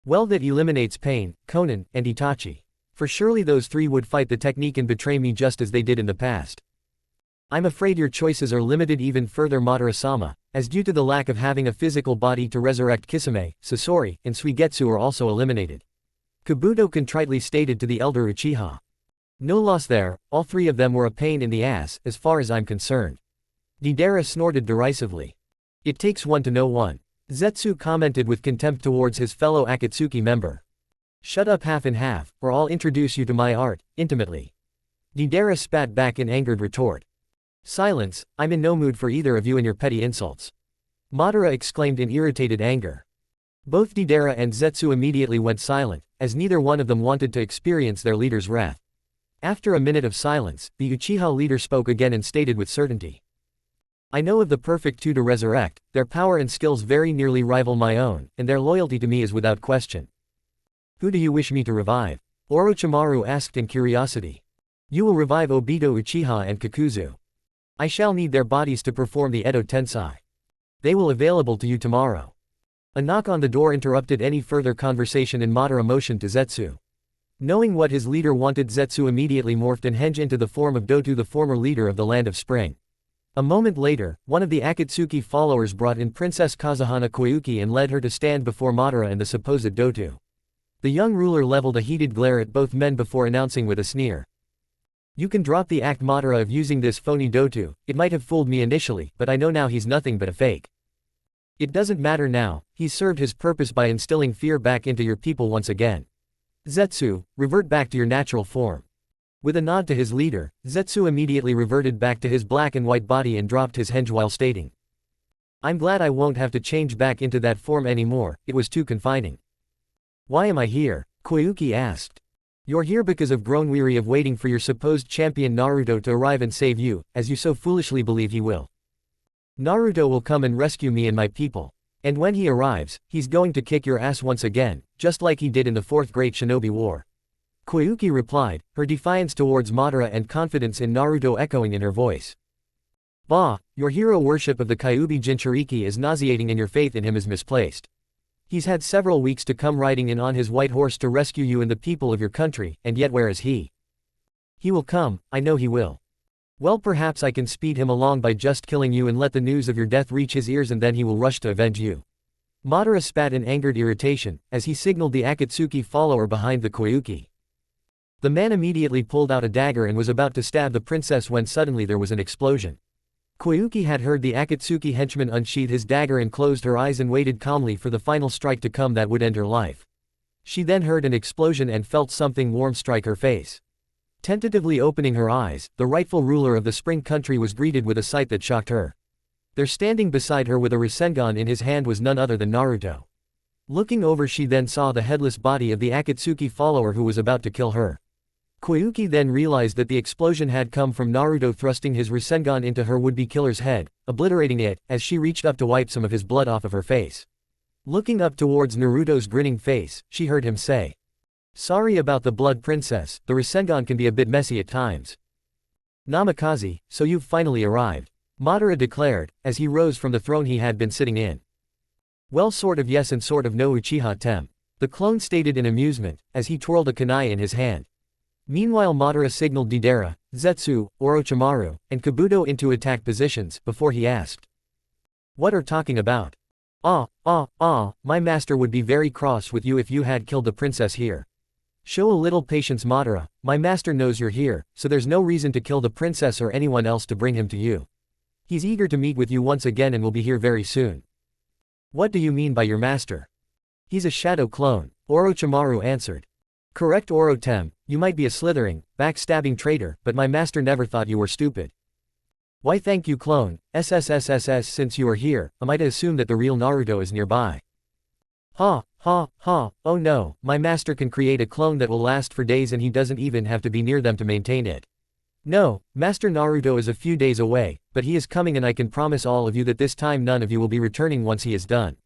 Well, that eliminates Pain, Konan, and Itachi. For surely those 3 would fight the technique and betray me just as they did in the past. I'm afraid your choices are limited even further, Madara-sama, as due to the lack of having a physical body to resurrect Kisame, Sasori, and Suigetsu are also eliminated," Kabuto contritely stated to the elder Uchiha. "No loss there, all 3 of them were a pain in the ass, as far as I'm concerned." Deidara snorted derisively. "It takes one to know one," Zetsu commented with contempt towards his fellow Akatsuki member. "Shut up half and half, or I'll introduce you to my art, intimately." Deidara spat back in angered retort. Silence, I'm in no mood for either of you and your petty insults. Madara exclaimed in irritated anger. Both Deidara and Zetsu immediately went silent, as neither one of them wanted to experience their leader's wrath. After a minute of silence, the Uchiha leader spoke again and stated with certainty. I know of the perfect two to resurrect, their power and skills very nearly rival my own, and their loyalty to me is without question. Who do you wish me to revive? Orochimaru asked in curiosity. You will revive Obito Uchiha and Kakuzu. I shall need their bodies to perform the Edo Tensei. They will available to you tomorrow. A knock on the door interrupted any further conversation and Madara motioned to Zetsu. Knowing what his leader wanted, Zetsu immediately morphed and henge into the form of Dotu, the former leader of the Land of Spring. A moment later, one of the Akatsuki followers brought in Princess Kazuhana Koyuki and led her to stand before Madara and the supposed Dotu. The young ruler leveled a heated glare at both men before announcing with a sneer. You can drop the act, Madara, of using this phony Dotu. It might have fooled me initially, but I know now he's nothing but a fake. It doesn't matter now, he's served his purpose by instilling fear back into your people once again. Zetsu, revert back to your natural form. With a nod to his leader, Zetsu immediately reverted back to his black and white body and dropped his henge while stating. I'm glad I won't have to change back into that form anymore, it was too confining. Why am I here? Koyuki asked. You're here because I've grown weary of waiting for your supposed champion Naruto to arrive and save you, as you so foolishly believe he will. Naruto will come and rescue me and my people. And when he arrives, he's going to kick your ass once again, just like he did in the Fourth Great Shinobi War. Koyuki replied, her defiance towards Madara and confidence in Naruto echoing in her voice. Bah, your hero worship of the Kyuubi Jinchuriki is nauseating and your faith in him is misplaced. He's had several weeks to come riding in on his white horse to rescue you and the people of your country, and yet where is he? He will come, I know he will. Well, perhaps I can speed him along by just killing you and let the news of your death reach his ears, and then he will rush to avenge you. Madara spat in angered irritation, as he signaled the Akatsuki follower behind the Koyuki. The man immediately pulled out a dagger and was about to stab the princess when suddenly there was an explosion. Koyuki had heard the Akatsuki henchman unsheath his dagger and closed her eyes and waited calmly for the final strike to come that would end her life. She then heard an explosion and felt something warm strike her face. Tentatively opening her eyes, the rightful ruler of the Spring Country was greeted with a sight that shocked her. There standing beside her with a rasengan in his hand was none other than Naruto. Looking over, she then saw the headless body of the Akatsuki follower who was about to kill her. Koyuki then realized that the explosion had come from Naruto thrusting his rasengan into her would-be killer's head, obliterating it, as she reached up to wipe some of his blood off of her face. Looking up towards Naruto's grinning face, she heard him say, "Sorry about the blood, princess, the rasengan can be a bit messy at times." "Namikaze, so you've finally arrived," Madara declared, as he rose from the throne he had been sitting in. "Well, sort of yes and sort of no, Uchiha Tem," the clone stated in amusement, as he twirled a kunai in his hand. Meanwhile, Madara signaled Deidara, Zetsu, Orochimaru, and Kabuto into attack positions, before he asked, "What are talking about? My master would be very cross with you if you had killed the princess here. Show a little patience, Madara, my master knows you're here, so there's no reason to kill the princess or anyone else to bring him to you. He's eager to meet with you once again and will be here very soon." "What do you mean by your master?" "He's a shadow clone," Orochimaru answered. "Correct, Orotem, you might be a slithering, backstabbing traitor, but my master never thought you were stupid." "Why, thank you, clone, SSSSS, since you are here, am I to assume that the real Naruto is nearby?" Ha, oh no, my master can create a clone that will last for days and he doesn't even have to be near them to maintain it. No, Master Naruto is a few days away, but he is coming and I can promise all of you that this time none of you will be returning once he is done."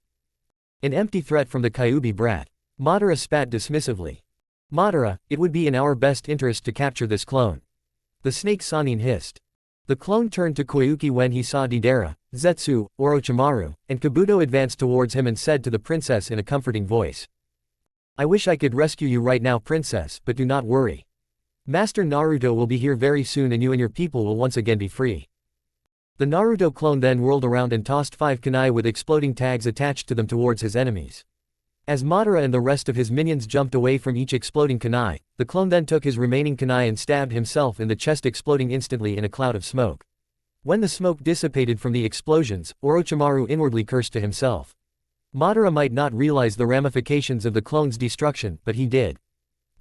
An empty threat from the Kyuubi brat. Madara spat dismissively. "Madara, it would be in our best interest to capture this clone." The snake Sanin hissed. The clone turned to Koyuki when he saw Deidara, Zetsu, Orochimaru, and Kabuto advanced towards him and said to the princess in a comforting voice, "I wish I could rescue you right now, princess, but do not worry. Master Naruto will be here very soon and you and your people will once again be free." The Naruto clone then whirled around and tossed 5 kunai with exploding tags attached to them towards his enemies. As Madara and the rest of his minions jumped away from each exploding kunai, the clone then took his remaining kunai and stabbed himself in the chest, exploding instantly in a cloud of smoke. When the smoke dissipated from the explosions, Orochimaru inwardly cursed to himself. Madara might not realize the ramifications of the clone's destruction, but he did.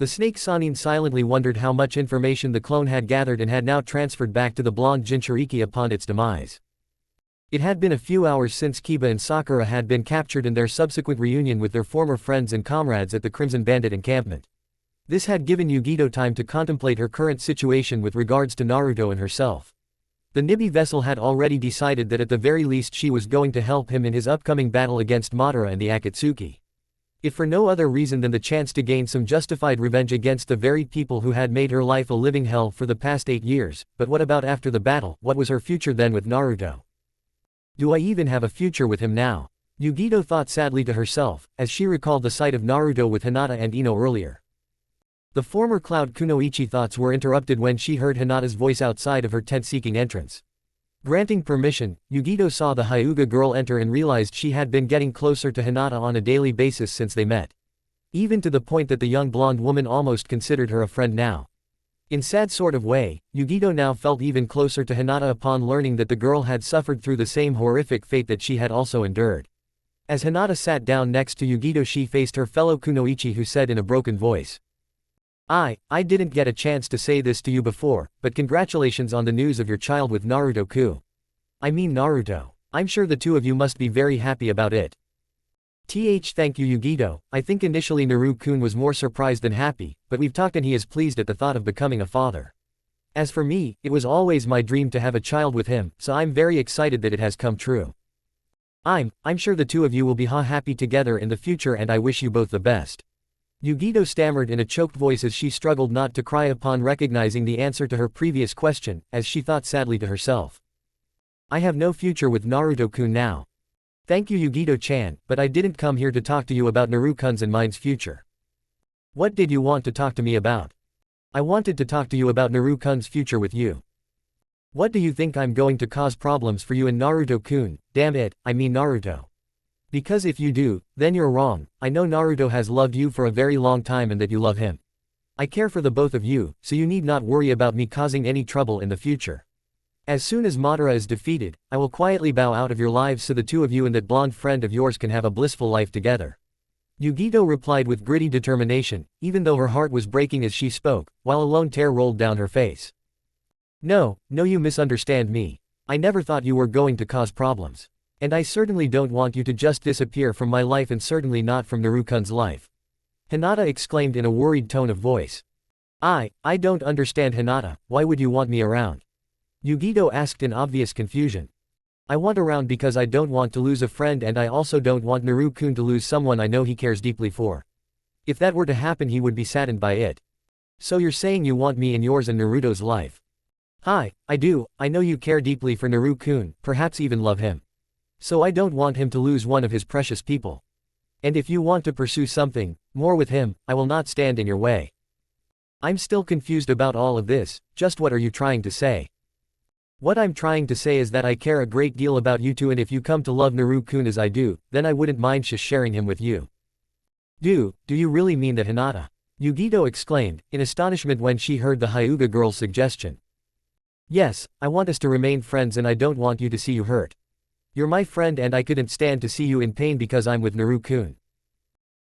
The snake Sanin silently wondered how much information the clone had gathered and had now transferred back to the blonde Jinchuriki upon its demise. It had been a few hours since Kiba and Sakura had been captured and their subsequent reunion with their former friends and comrades at the Crimson Bandit encampment. This had given Yugito time to contemplate her current situation with regards to Naruto and herself. The Nibi vessel had already decided that at the very least she was going to help him in his upcoming battle against Madara and the Akatsuki. If for no other reason than the chance to gain some justified revenge against the very people who had made her life a living hell for the past 8 years, but what about after the battle? What was her future then with Naruto? Do I even have a future with him now? Yugito thought sadly to herself, as she recalled the sight of Naruto with Hinata and Ino earlier. The former Cloud Kunoichi thoughts were interrupted when she heard Hinata's voice outside of her tent-seeking entrance. Granting permission, Yugito saw the Hyuga girl enter and realized she had been getting closer to Hinata on a daily basis since they met. Even to the point that the young blonde woman almost considered her a friend now. In sad sort of way, Yugito now felt even closer to Hinata upon learning that the girl had suffered through the same horrific fate that she had also endured. As Hinata sat down next to Yugito, she faced her fellow Kunoichi, who said in a broken voice, I didn't get a chance to say this to you before, but congratulations on the news of your child with Naruto-ku. I mean Naruto. I'm sure the two of you must be very happy about it. Thank you Yugito. I think initially Naru-kun was more surprised than happy, but we've talked and he is pleased at the thought of becoming a father. As for me, it was always my dream to have a child with him, so I'm very excited that it has come true. I'm sure the two of you will be happy together in the future and I wish you both the best. Yugito stammered in a choked voice as she struggled not to cry upon recognizing the answer to her previous question, as she thought sadly to herself. I have no future with Naruto-kun now. Thank you Yugito-chan, but I didn't come here to talk to you about Naru-kun's and mine's future. What did you want to talk to me about? I wanted to talk to you about Naru-kun's future with you. What do you think I'm going to cause problems for you and Naruto-kun? Damn it, I mean Naruto. Because if you do, then you're wrong. I know Naruto has loved you for a very long time and that you love him. I care for the both of you, so you need not worry about me causing any trouble in the future. As soon as Madara is defeated, I will quietly bow out of your lives so the two of you and that blonde friend of yours can have a blissful life together. Yugito replied with gritty determination, even though her heart was breaking as she spoke, while a lone tear rolled down her face. No, you misunderstand me. I never thought you were going to cause problems. And I certainly don't want you to just disappear from my life and certainly not from Naru-kun's life. Hinata exclaimed in a worried tone of voice. I don't understand Hinata, why would you want me around? Yugito asked in obvious confusion. I want around because I don't want to lose a friend and I also don't want Naru-kun to lose someone I know he cares deeply for. If that were to happen he would be saddened by it. So you're saying you want me in yours and Naruto's life? Hi, I do, I know you care deeply for Naru-kun, perhaps even love him. So I don't want him to lose one of his precious people. And if you want to pursue something more with him, I will not stand in your way. I'm still confused about all of this, just what are you trying to say? What I'm trying to say is that I care a great deal about you two and if you come to love Naru-kun as I do, then I wouldn't mind just sharing him with you. Do you really mean that Hinata? Yugito exclaimed, in astonishment when she heard the Hyuga girl's suggestion. Yes, I want us to remain friends and I don't want you to see you hurt. You're my friend and I couldn't stand to see you in pain because I'm with Naru-kun.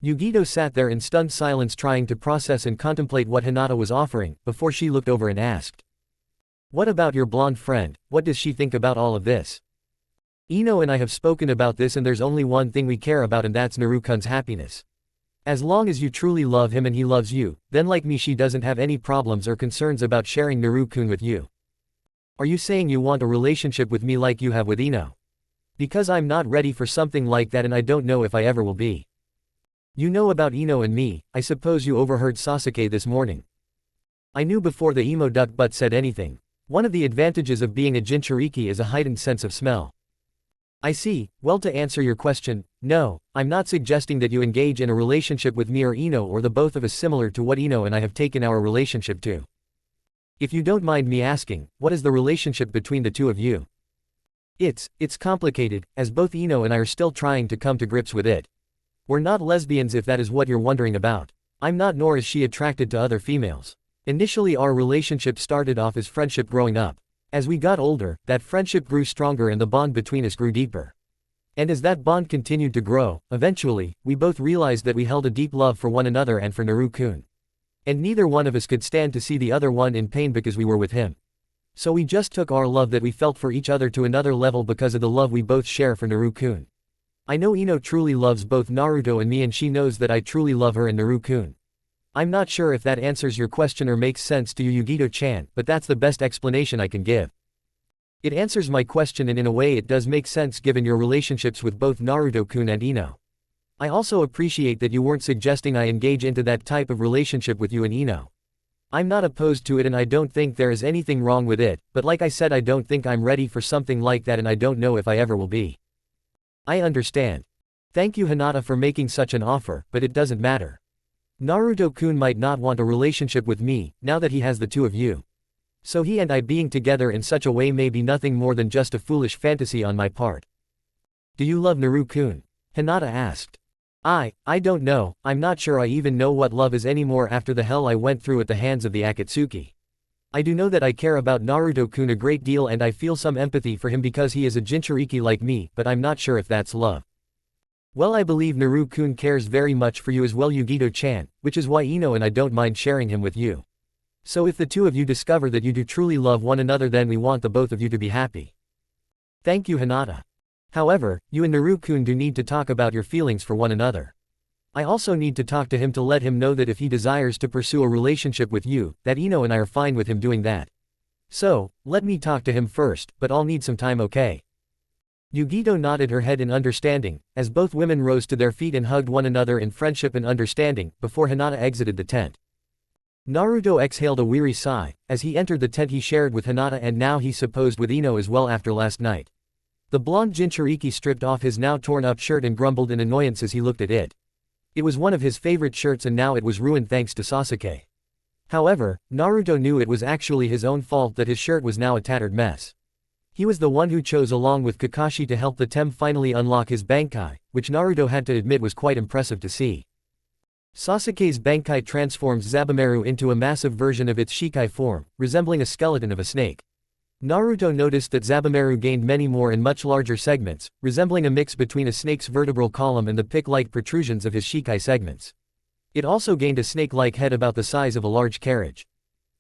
Yugito sat there in stunned silence trying to process and contemplate what Hinata was offering, before she looked over and asked. What about your blonde friend, what does she think about all of this? Ino and I have spoken about this and there's only one thing we care about and that's Naru-kun's happiness. As long as you truly love him and he loves you, then like me she doesn't have any problems or concerns about sharing Naru-kun with you. Are you saying you want a relationship with me like you have with Ino? Because I'm not ready for something like that and I don't know if I ever will be. You know about Ino and me, I suppose you overheard Sasuke this morning. I knew before the emo duck butt said anything. One of the advantages of being a Jinchuriki is a heightened sense of smell. I see, well to answer your question, no, I'm not suggesting that you engage in a relationship with me or Ino or the both of us similar to what Ino and I have taken our relationship to. If you don't mind me asking, what is the relationship between the two of you? It's complicated, as both Ino and I are still trying to come to grips with it. We're not lesbians if that is what you're wondering about. I'm not nor is she attracted to other females. Initially our relationship started off as friendship growing up. As we got older, that friendship grew stronger and the bond between us grew deeper. And as that bond continued to grow, eventually, we both realized that we held a deep love for one another and for Naru-kun. And neither one of us could stand to see the other one in pain because we were with him. So we just took our love that we felt for each other to another level because of the love we both share for Naruto-kun. I know Ino truly loves both Naruto and me, and she knows that I truly love her and Naruto-kun. I'm not sure if that answers your question or makes sense to you, Yugito-chan, but that's the best explanation I can give. It answers my question, and in a way it does make sense given your relationships with both Naruto-kun and Ino. I also appreciate that you weren't suggesting I engage into that type of relationship with you and Ino. I'm not opposed to it and I don't think there is anything wrong with it, but like I said, I don't think I'm ready for something like that and I don't know if I ever will be. I understand. Thank you, Hinata, for making such an offer, but it doesn't matter. Naruto-kun might not want a relationship with me, now that he has the two of you. So he and I being together in such a way may be nothing more than just a foolish fantasy on my part. Do you love Naruto-kun? Hinata asked. I don't know, I'm not sure I even know what love is anymore after the hell I went through at the hands of the Akatsuki. I do know that I care about Naruto-kun a great deal and I feel some empathy for him because he is a Jinchuriki like me, but I'm not sure if that's love. Well, I believe Naruto-kun cares very much for you as well, Yugito-chan, which is why Ino and I don't mind sharing him with you. So if the two of you discover that you do truly love one another, then we want the both of you to be happy. Thank you, Hinata. However, you and Naruto-kun do need to talk about your feelings for one another. I also need to talk to him to let him know that if he desires to pursue a relationship with you, that Ino and I are fine with him doing that. So, let me talk to him first, but I'll need some time, okay? Yugito nodded her head in understanding, as both women rose to their feet and hugged one another in friendship and understanding, before Hinata exited the tent. Naruto exhaled a weary sigh, as he entered the tent he shared with Hinata and now he supposed with Ino as well after last night. The blonde Jinchuriki stripped off his now torn-up shirt and grumbled in annoyance as he looked at it. It was one of his favorite shirts and now it was ruined thanks to Sasuke. However, Naruto knew it was actually his own fault that his shirt was now a tattered mess. He was the one who chose along with Kakashi to help the Tem finally unlock his Bankai, which Naruto had to admit was quite impressive to see. Sasuke's Bankai transforms Zabumaru into a massive version of its Shikai form, resembling a skeleton of a snake. Naruto noticed that Zabumaru gained many more and much larger segments, resembling a mix between a snake's vertebral column and the pick-like protrusions of his Shikai segments. It also gained a snake-like head about the size of a large carriage.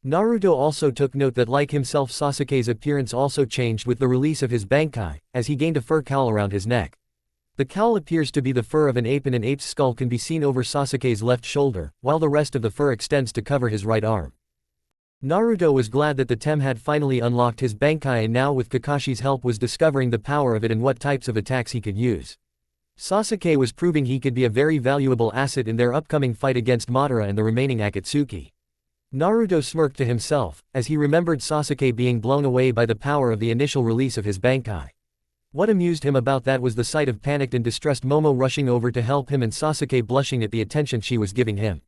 Naruto also took note that like himself, Sasuke's appearance also changed with the release of his Bankai, as he gained a fur cowl around his neck. The cowl appears to be the fur of an ape and an ape's skull can be seen over Sasuke's left shoulder, while the rest of the fur extends to cover his right arm. Naruto was glad that the Tem had finally unlocked his Bankai and now with Kakashi's help was discovering the power of it and what types of attacks he could use. Sasuke was proving he could be a very valuable asset in their upcoming fight against Madara and the remaining Akatsuki. Naruto smirked to himself, as he remembered Sasuke being blown away by the power of the initial release of his Bankai. What amused him about that was the sight of panicked and distressed Momo rushing over to help him and Sasuke blushing at the attention she was giving him.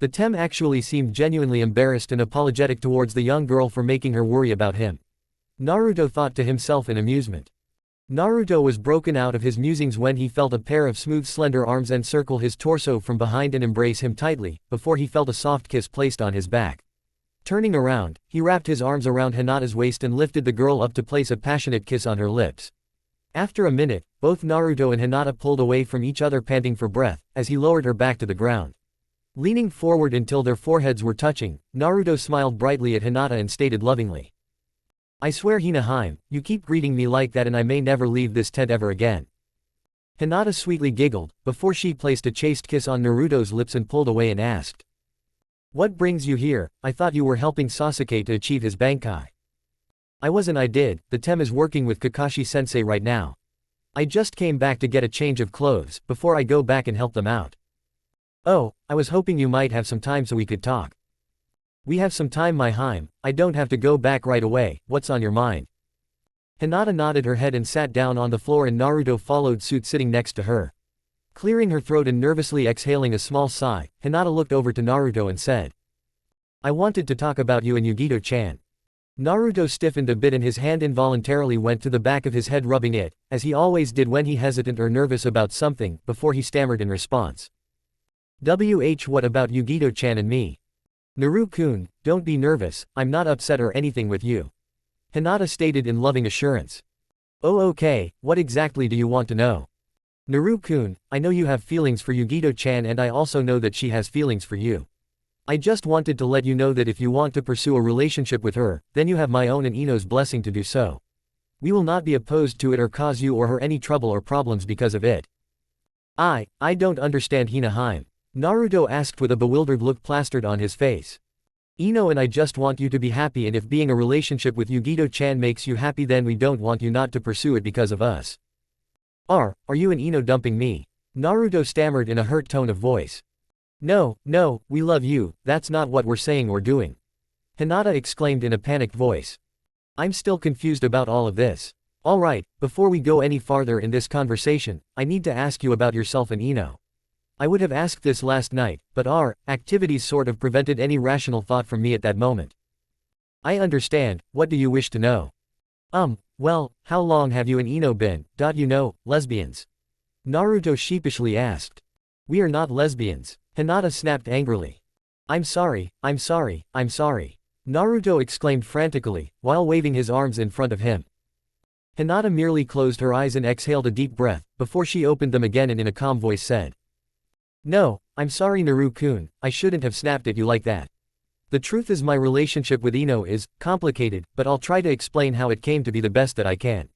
The Tem actually seemed genuinely embarrassed and apologetic towards the young girl for making her worry about him. Naruto thought to himself in amusement. Naruto was broken out of his musings when he felt a pair of smooth slender arms encircle his torso from behind and embrace him tightly, before he felt a soft kiss placed on his back. Turning around, he wrapped his arms around Hinata's waist and lifted the girl up to place a passionate kiss on her lips. After a minute, both Naruto and Hinata pulled away from each other panting for breath, as he lowered her back to the ground. Leaning forward until their foreheads were touching, Naruto smiled brightly at Hinata and stated lovingly. I swear Hina-hime, you keep greeting me like that and I may never leave this tent ever again. Hinata sweetly giggled, before she placed a chaste kiss on Naruto's lips and pulled away and asked. What brings you here? I thought you were helping Sasuke to achieve his Bankai. I wasn't. I did, the Tem is working with Kakashi-sensei right now. I just came back to get a change of clothes, before I go back and help them out. Oh, I was hoping you might have some time so we could talk. We have some time, my Hime, I don't have to go back right away, what's on your mind? Hinata nodded her head and sat down on the floor and Naruto followed suit sitting next to her. Clearing her throat and nervously exhaling a small sigh, Hinata looked over to Naruto and said. I wanted to talk about you and Yugito-chan. Naruto stiffened a bit and his hand involuntarily went to the back of his head rubbing it, as he always did when he hesitant or nervous about something, before he stammered in response. What about Yugito-chan and me? Naruto-kun, don't be nervous, I'm not upset or anything with you. Hinata stated in loving assurance. Oh okay, what exactly do you want to know? Naruto-kun, I know you have feelings for Yugito-chan and I also know that she has feelings for you. I just wanted to let you know that if you want to pursue a relationship with her, then you have my own and Ino's blessing to do so. We will not be opposed to it or cause you or her any trouble or problems because of it. I don't understand, Hina. Naruto asked with a bewildered look plastered on his face. Ino and I just want you to be happy, and if being a relationship with Yugito-chan makes you happy, then we don't want you not to pursue it because of us. Are you and Ino dumping me? Naruto stammered in a hurt tone of voice. No, we love you, that's not what we're saying or doing. Hinata exclaimed in a panicked voice. I'm still confused about all of this. Alright, before we go any farther in this conversation, I need to ask you about yourself and Ino. I would have asked this last night, but our activities sort of prevented any rational thought from me at that moment. I understand, what do you wish to know? Well, how long have you and Ino been, lesbians? Naruto sheepishly asked. We are not lesbians. Hinata snapped angrily. I'm sorry. Naruto exclaimed frantically, while waving his arms in front of him. Hinata merely closed her eyes and exhaled a deep breath, before she opened them again and in a calm voice said. No, I'm sorry Naru-kun, I shouldn't have snapped at you like that. The truth is my relationship with Ino is complicated, but I'll try to explain how it came to be the best that I can.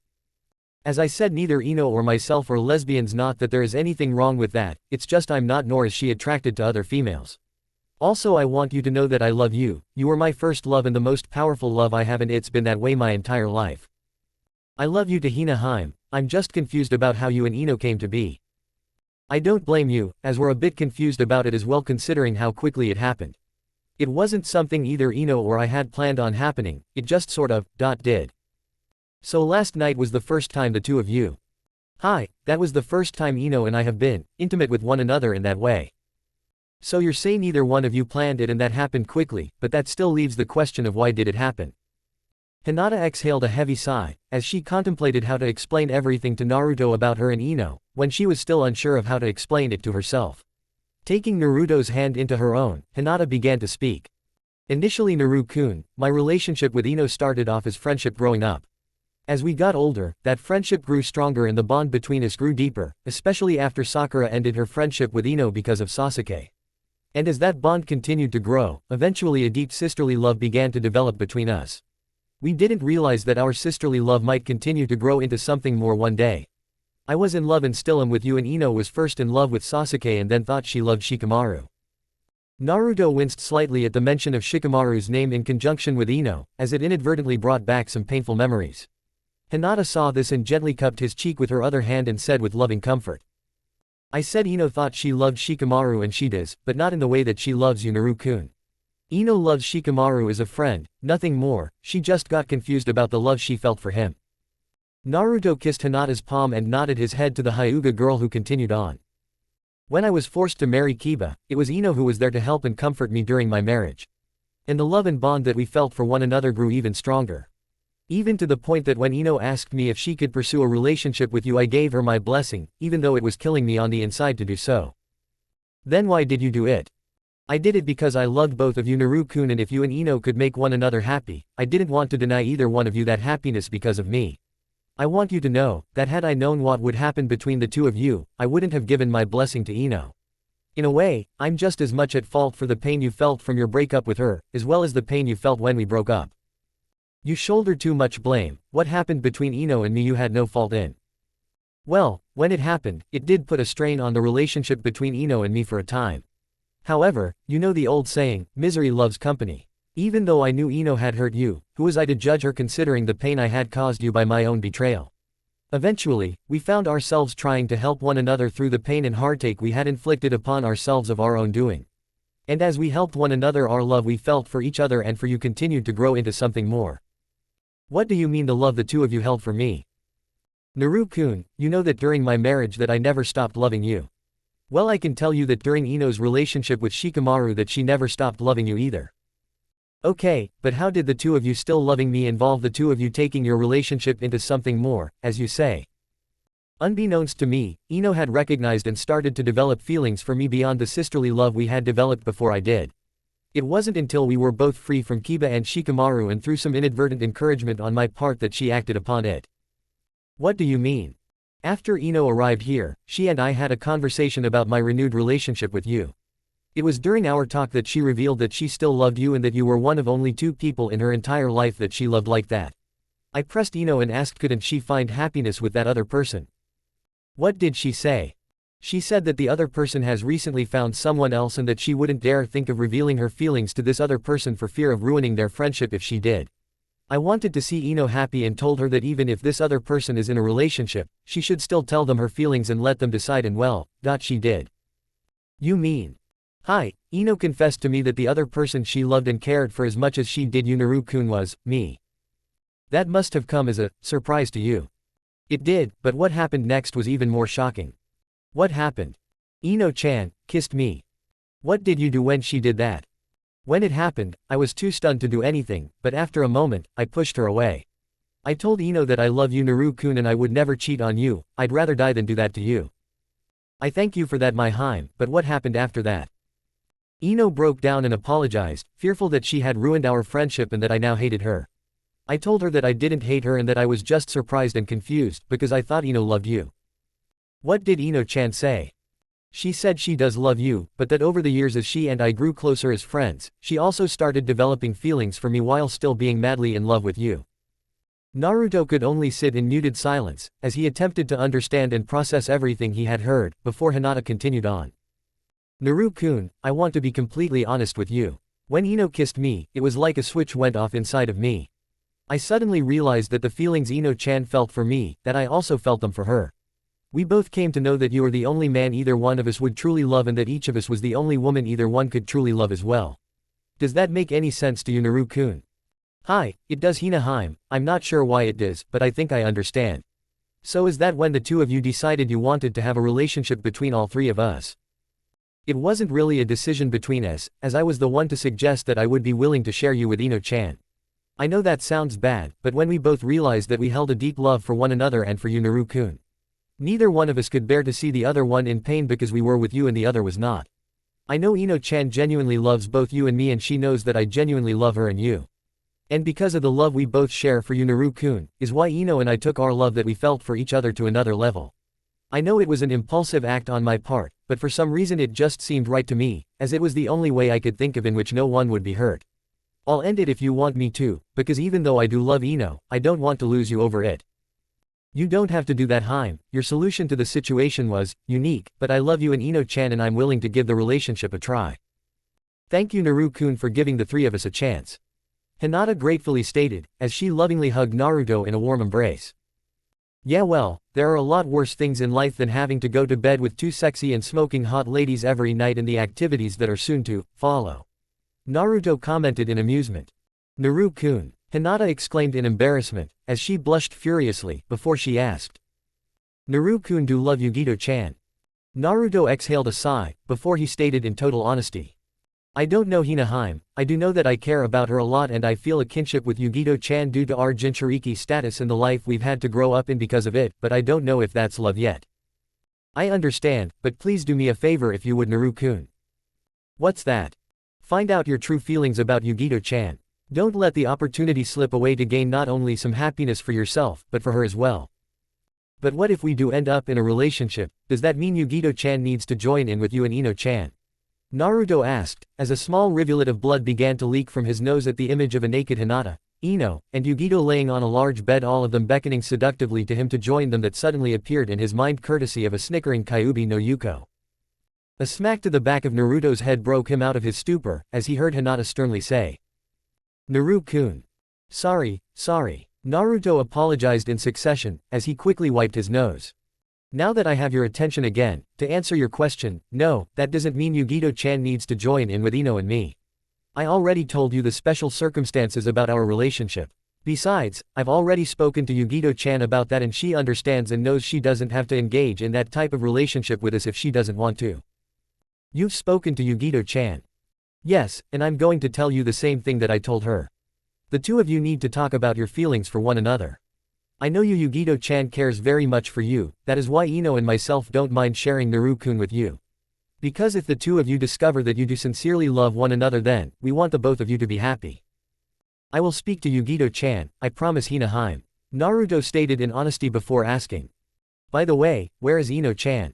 As I said, neither Ino or myself are lesbians, not that there is anything wrong with that, it's just I'm not, nor is she attracted to other females. Also, I want you to know that I love you, you were my first love and the most powerful love I have, and it's been that way my entire life. I love you to Hina. I'm just confused about how you and Ino came to be. I don't blame you, as we're a bit confused about it as well, considering how quickly it happened. It wasn't something either Ino or I had planned on happening, it just sort of, did. So last night was the first time the two of you. That was the first time Ino and I have been intimate with one another in that way. So you're saying neither one of you planned it and that happened quickly, but that still leaves the question of why did it happen? Hinata exhaled a heavy sigh, as she contemplated how to explain everything to Naruto about her and Ino, when she was still unsure of how to explain it to herself. Taking Naruto's hand into her own, Hinata began to speak. Initially, Naru-kun, my relationship with Ino started off as friendship growing up. As we got older, that friendship grew stronger and the bond between us grew deeper, especially after Sakura ended her friendship with Ino because of Sasuke. And as that bond continued to grow, eventually a deep sisterly love began to develop between us. We didn't realize that our sisterly love might continue to grow into something more one day. I was in love and still am with you, and Ino was first in love with Sasuke and then thought she loved Shikamaru. Naruto winced slightly at the mention of Shikamaru's name in conjunction with Ino, as it inadvertently brought back some painful memories. Hinata saw this and gently cupped his cheek with her other hand and said with loving comfort. I said Ino thought she loved Shikamaru and she does, but not in the way that she loves you, Naru-kun. Ino loves Shikamaru as a friend, nothing more, she just got confused about the love she felt for him. Naruto kissed Hinata's palm and nodded his head to the Hyuga girl, who continued on. When I was forced to marry Kiba, it was Ino who was there to help and comfort me during my marriage. And the love and bond that we felt for one another grew even stronger. Even to the point that when Ino asked me if she could pursue a relationship with you, I gave her my blessing, even though it was killing me on the inside to do so. Then why did you do it? I did it because I loved both of you, Naru-kun, and if you and Ino could make one another happy, I didn't want to deny either one of you that happiness because of me. I want you to know, that had I known what would happen between the two of you, I wouldn't have given my blessing to Ino. In a way, I'm just as much at fault for the pain you felt from your breakup with her, as well as the pain you felt when we broke up. You shouldered too much blame. What happened between Ino and me you had no fault in. Well, when it happened, it did put a strain on the relationship between Ino and me for a time. However, you know the old saying, misery loves company. Even though I knew Ino had hurt you, who was I to judge her considering the pain I had caused you by my own betrayal? Eventually, we found ourselves trying to help one another through the pain and heartache we had inflicted upon ourselves of our own doing. And as we helped one another, our love we felt for each other and for you continued to grow into something more. What do you mean the love the two of you held for me? Naru-kun, you know that during my marriage that I never stopped loving you. Well, I can tell you that during Ino's relationship with Shikamaru that she never stopped loving you either. Okay, but how did the two of you still loving me involve the two of you taking your relationship into something more, as you say? Unbeknownst to me, Ino had recognized and started to develop feelings for me beyond the sisterly love we had developed before I did. It wasn't until we were both free from Kiba and Shikamaru and through some inadvertent encouragement on my part that she acted upon it. What do you mean? After Ino arrived here, she and I had a conversation about my renewed relationship with you. It was during our talk that she revealed that she still loved you and that you were one of only 2 people in her entire life that she loved like that. I pressed Ino and asked couldn't she find happiness with that other person. What did she say? She said that the other person has recently found someone else and that she wouldn't dare think of revealing her feelings to this other person for fear of ruining their friendship if she did. I wanted to see Ino happy and told her that even if this other person is in a relationship, she should still tell them her feelings and let them decide, and well, she did. You mean? Hi, Ino confessed to me that the other person she loved and cared for as much as she did Yunaru-kun was me. That must have come as a surprise to you. It did, but what happened next was even more shocking. What happened? Ino-chan kissed me. What did you do when she did that? When it happened, I was too stunned to do anything, but after a moment, I pushed her away. I told Ino that I love you Naru-kun and I would never cheat on you, I'd rather die than do that to you. I thank you for that my Haim, but what happened after that? Ino broke down and apologized, fearful that she had ruined our friendship and that I now hated her. I told her that I didn't hate her and that I was just surprised and confused, because I thought Ino loved you. What did Ino-chan say? She said she does love you, but that over the years as she and I grew closer as friends, she also started developing feelings for me while still being madly in love with you. Naruto could only sit in muted silence, as he attempted to understand and process everything he had heard, before Hinata continued on. Naru-kun, I want to be completely honest with you. When Ino kissed me, it was like a switch went off inside of me. I suddenly realized that the feelings Ino-chan felt for me, that I also felt them for her. We both came to know that you were the only man either one of us would truly love and that each of us was the only woman either one could truly love as well. Does that make any sense to you Naru-kun? Hi, it does Hina-hime, I'm not sure why it does, but I think I understand. So is that when the 2 of you decided you wanted to have a relationship between all 3 of us? It wasn't really a decision between us, as I was the one to suggest that I would be willing to share you with Ino-chan. I know that sounds bad, but when we both realized that we held a deep love for one another and for you Naru-kun. Neither one of us could bear to see the other one in pain because we were with you and the other was not. I know Ino-chan genuinely loves both you and me and she knows that I genuinely love her and you. And because of the love we both share for you Naru-kun, is why Ino and I took our love that we felt for each other to another level. I know it was an impulsive act on my part, but for some reason it just seemed right to me, as it was the only way I could think of in which no one would be hurt. I'll end it if you want me to, because even though I do love Ino, I don't want to lose you over it. You don't have to do that Haim, your solution to the situation was unique, but I love you and Ino-chan and I'm willing to give the relationship a try. Thank you Naru-kun for giving the 3 of us a chance. Hinata gratefully stated, as she lovingly hugged Naruto in a warm embrace. Yeah well, there are a lot worse things in life than having to go to bed with 2 sexy and smoking hot ladies every night and the activities that are soon to follow. Naruto commented in amusement. Naru-kun, Hinata exclaimed in embarrassment, as she blushed furiously, before she asked. Naru-kun do love Yugito-chan. Naruto exhaled a sigh, before he stated in total honesty. I don't know Hina-hime, I do know that I care about her a lot and I feel a kinship with Yugito-chan due to our Jinchuriki status and the life we've had to grow up in because of it, but I don't know if that's love yet. I understand, but please do me a favor if you would Naru-kun. What's that? Find out your true feelings about Yugito-chan. Don't let the opportunity slip away to gain not only some happiness for yourself, but for her as well. But what if we do end up in a relationship, does that mean Yugito-chan needs to join in with you and Ino-chan? Naruto asked, as a small rivulet of blood began to leak from his nose at the image of a naked Hinata, Ino, and Yugito laying on a large bed, all of them beckoning seductively to him to join them, that suddenly appeared in his mind courtesy of a snickering Kyuubi no Yuko. A smack to the back of Naruto's head broke him out of his stupor, as he heard Hinata sternly say. Naru-kun. Sorry. Naruto apologized in succession, as he quickly wiped his nose. Now that I have your attention again, to answer your question, no, that doesn't mean Yugito-chan needs to join in with Ino and me. I already told you the special circumstances about our relationship. Besides, I've already spoken to Yugito-chan about that and she understands and knows she doesn't have to engage in that type of relationship with us if she doesn't want to. You've spoken to Yugito-chan. Yes, and I'm going to tell you the same thing that I told her. The 2 of you need to talk about your feelings for one another. I know Yugito-chan cares very much for you, that is why Ino and myself don't mind sharing Naru-kun with you. Because if the 2 of you discover that you do sincerely love one another, then, we want the both of you to be happy. I will speak to Yugito-chan, I promise Hina-hime. Naruto stated in honesty before asking. By the way, where is Ino-chan?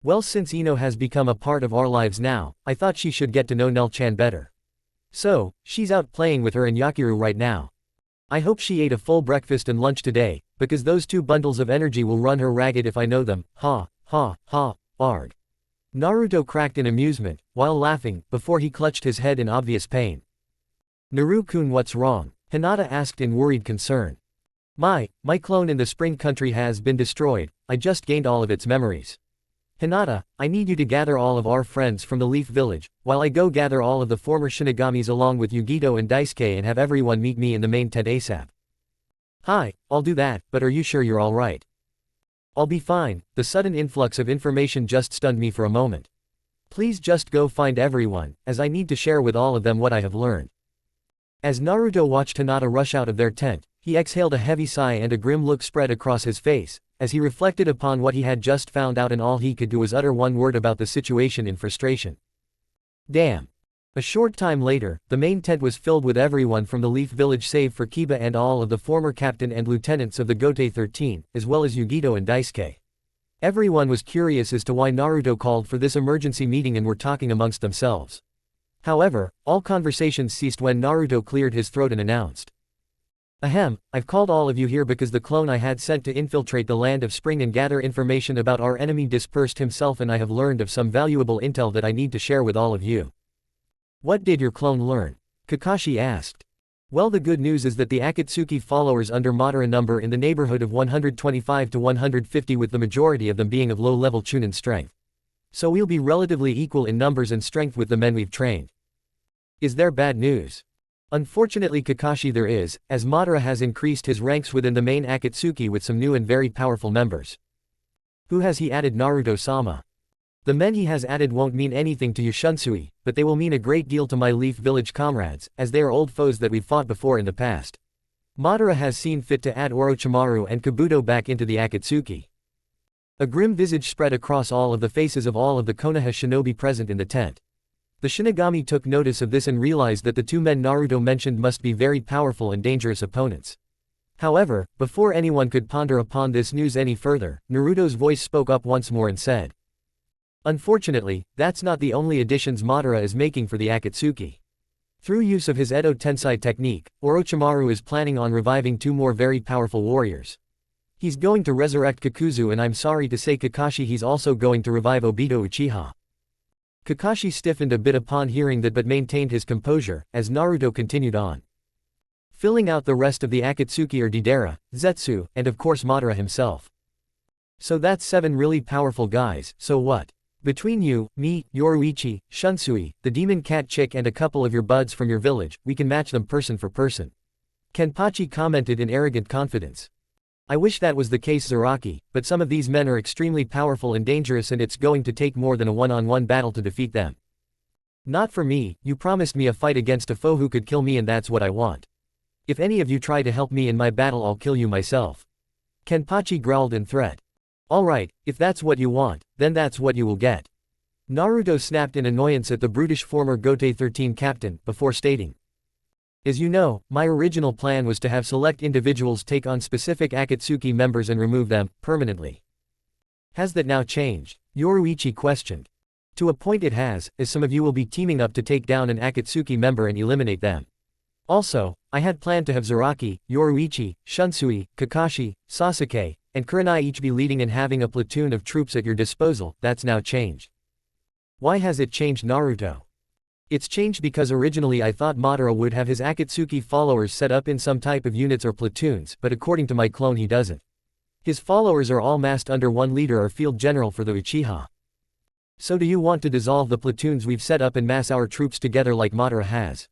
Well, since Ino has become a part of our lives now, I thought she should get to know Nell-chan better. So, she's out playing with her and Yakiru right now. I hope she ate a full breakfast and lunch today, because those two bundles of energy will run her ragged if I know them, ha, ha, ha, arg. Naruto cracked in amusement, while laughing, before he clutched his head in obvious pain. Naru-kun, what's wrong? Hinata asked in worried concern. My clone in the Spring Country has been destroyed, I just gained all of its memories. Hinata, I need you to gather all of our friends from the Leaf Village, while I go gather all of the former Shinigamis along with Yugito and Daisuke and have everyone meet me in the main tent ASAP. Hi, I'll do that, but are you sure you're alright? I'll be fine, the sudden influx of information just stunned me for a moment. Please just go find everyone, as I need to share with all of them what I have learned. As Naruto watched Hinata rush out of their tent, he exhaled a heavy sigh and a grim look spread across his face, as he reflected upon what he had just found out, and all he could do was utter one word about the situation in frustration. Damn. A short time later, the main tent was filled with everyone from the Leaf Village save for Kiba and all of the former captain and lieutenants of the Gote 13, as well as Yugito and Daisuke. Everyone was curious as to why Naruto called for this emergency meeting and were talking amongst themselves. However, all conversations ceased when Naruto cleared his throat and announced. Ahem, I've called all of you here because the clone I had sent to infiltrate the land of Spring and gather information about our enemy dispersed himself, and I have learned of some valuable intel that I need to share with all of you. What did your clone learn? Kakashi asked. Well, the good news is that the Akatsuki followers under Madara number in the neighborhood of 125 to 150, with the majority of them being of low-level Chunin strength. So we'll be relatively equal in numbers and strength with the men we've trained. Is there bad news? Unfortunately, Kakashi, there is, as Madara has increased his ranks within the main Akatsuki with some new and very powerful members. Who has he added? Naruto-sama. The men he has added won't mean anything to you Shunsui, but they will mean a great deal to my Leaf Village comrades, as they are old foes that we've fought before in the past. Madara has seen fit to add Orochimaru and Kabuto back into the Akatsuki. A grim visage spread across all of the faces of all of the Konoha shinobi present in the tent. The Shinigami took notice of this and realized that the two men Naruto mentioned must be very powerful and dangerous opponents. However, before anyone could ponder upon this news any further, Naruto's voice spoke up once more and said. Unfortunately, that's not the only additions Madara is making for the Akatsuki. Through use of his Edo Tensai technique, Orochimaru is planning on reviving two more very powerful warriors. He's going to resurrect Kakuzu, and I'm sorry to say Kakashi, he's also going to revive Obito Uchiha. Kakashi stiffened a bit upon hearing that but maintained his composure, as Naruto continued on. Filling out the rest of the Akatsuki are Deidara, Zetsu, and of course Madara himself. So that's 7 really powerful guys, so what? Between you, me, Yoruichi, Shunsui, the demon cat chick and a couple of your buds from your village, we can match them person for person. Kenpachi commented in arrogant confidence. I wish that was the case, Zaraki, but some of these men are extremely powerful and dangerous, and it's going to take more than a one-on-one battle to defeat them. Not for me, you promised me a fight against a foe who could kill me, and that's what I want. If any of you try to help me in my battle, I'll kill you myself. Kenpachi growled in threat. Alright, if that's what you want, then that's what you will get. Naruto snapped in annoyance at the brutish former Gote 13 captain, before stating. As you know, my original plan was to have select individuals take on specific Akatsuki members and remove them, permanently. Has that now changed? Yoruichi questioned. To a point it has, as some of you will be teaming up to take down an Akatsuki member and eliminate them. Also, I had planned to have Zaraki, Yoruichi, Shunsui, Kakashi, Sasuke, and Kurenai each be leading and having a platoon of troops at your disposal. That's now changed. Why has it changed, Naruto? It's changed because originally I thought Madara would have his Akatsuki followers set up in some type of units or platoons, but according to my clone he doesn't. His followers are all massed under one leader or field general for the Uchiha. So do you want to dissolve the platoons we've set up and mass our troops together like Madara has?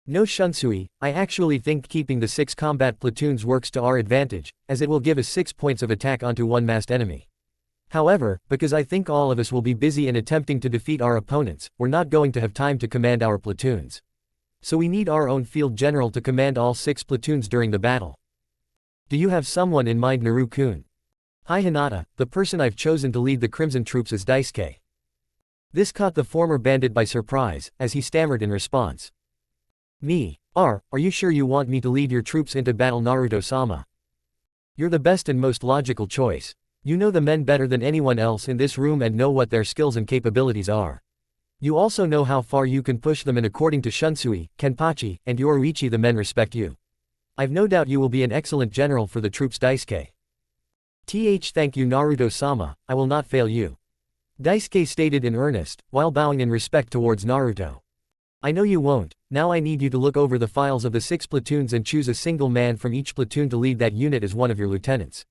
No Shunsui, I actually think keeping the 6 combat platoons works to our advantage, as it will give us 6 points of attack onto one massed enemy. However, because I think all of us will be busy in attempting to defeat our opponents, we're not going to have time to command our platoons. So we need our own field general to command all 6 platoons during the battle. Do you have someone in mind, Naru-kun? Hi Hinata, the person I've chosen to lead the Crimson troops is Daisuke. This caught the former bandit by surprise, as he stammered in response. Me? Are you sure you want me to lead your troops into battle, Naruto-sama? You're the best and most logical choice. You know the men better than anyone else in this room and know what their skills and capabilities are. You also know how far you can push them, and according to Shunsui, Kenpachi, and Yoruichi, the men respect you. I've no doubt you will be an excellent general for the troops. Daisuke. Thank you Naruto-sama, I will not fail you. Daisuke stated in earnest, while bowing in respect towards Naruto. I know you won't. Now I need you to look over the files of the 6 platoons and choose a single man from each platoon to lead that unit as one of your lieutenants.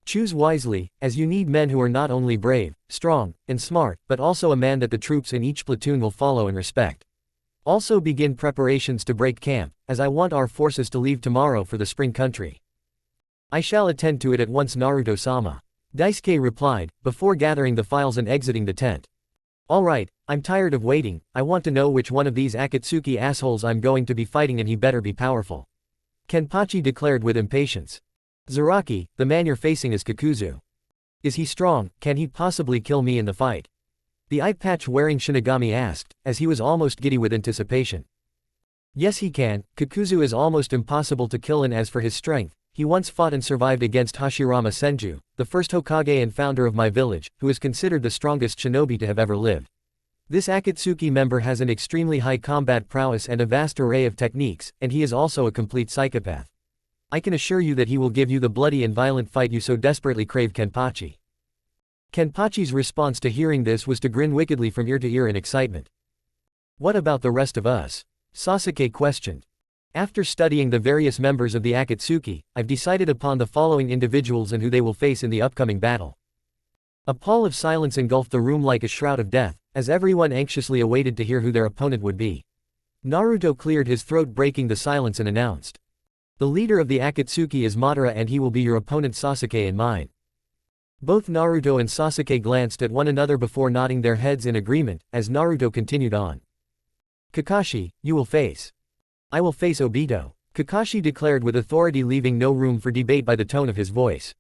Choose wisely, as you need men who are not only brave, strong, and smart, but also a man that the troops in each platoon will follow and respect. Also begin preparations to break camp, as I want our forces to leave tomorrow for the spring country. I shall attend to it at once Naruto-sama. Daisuke replied, before gathering the files and exiting the tent. Alright, I'm tired of waiting, I want to know which one of these Akatsuki assholes I'm going to be fighting, and he better be powerful. Kenpachi declared with impatience. Zaraki, the man you're facing is Kakuzu. Is he strong? Can he possibly kill me in the fight? The eye patch wearing Shinigami asked, as he was almost giddy with anticipation. Yes he can, Kakuzu is almost impossible to kill, and as for his strength, he once fought and survived against Hashirama Senju, the first Hokage and founder of my village, who is considered the strongest shinobi to have ever lived. This Akatsuki member has an extremely high combat prowess and a vast array of techniques, and he is also a complete psychopath. I can assure you that he will give you the bloody and violent fight you so desperately crave. Kenpachi. Kenpachi's response to hearing this was to grin wickedly from ear to ear in excitement. What about the rest of us? Sasuke questioned. After studying the various members of the Akatsuki, I've decided upon the following individuals and who they will face in the upcoming battle. A pall of silence engulfed the room like a shroud of death, as everyone anxiously awaited to hear who their opponent would be. Naruto cleared his throat, breaking the silence, and announced. The leader of the Akatsuki is Madara, and he will be your opponent Sasuke and mine. Both Naruto and Sasuke glanced at one another before nodding their heads in agreement, as Naruto continued on. Kakashi, you will face. I will face Obito, Kakashi declared with authority, leaving no room for debate by the tone of his voice.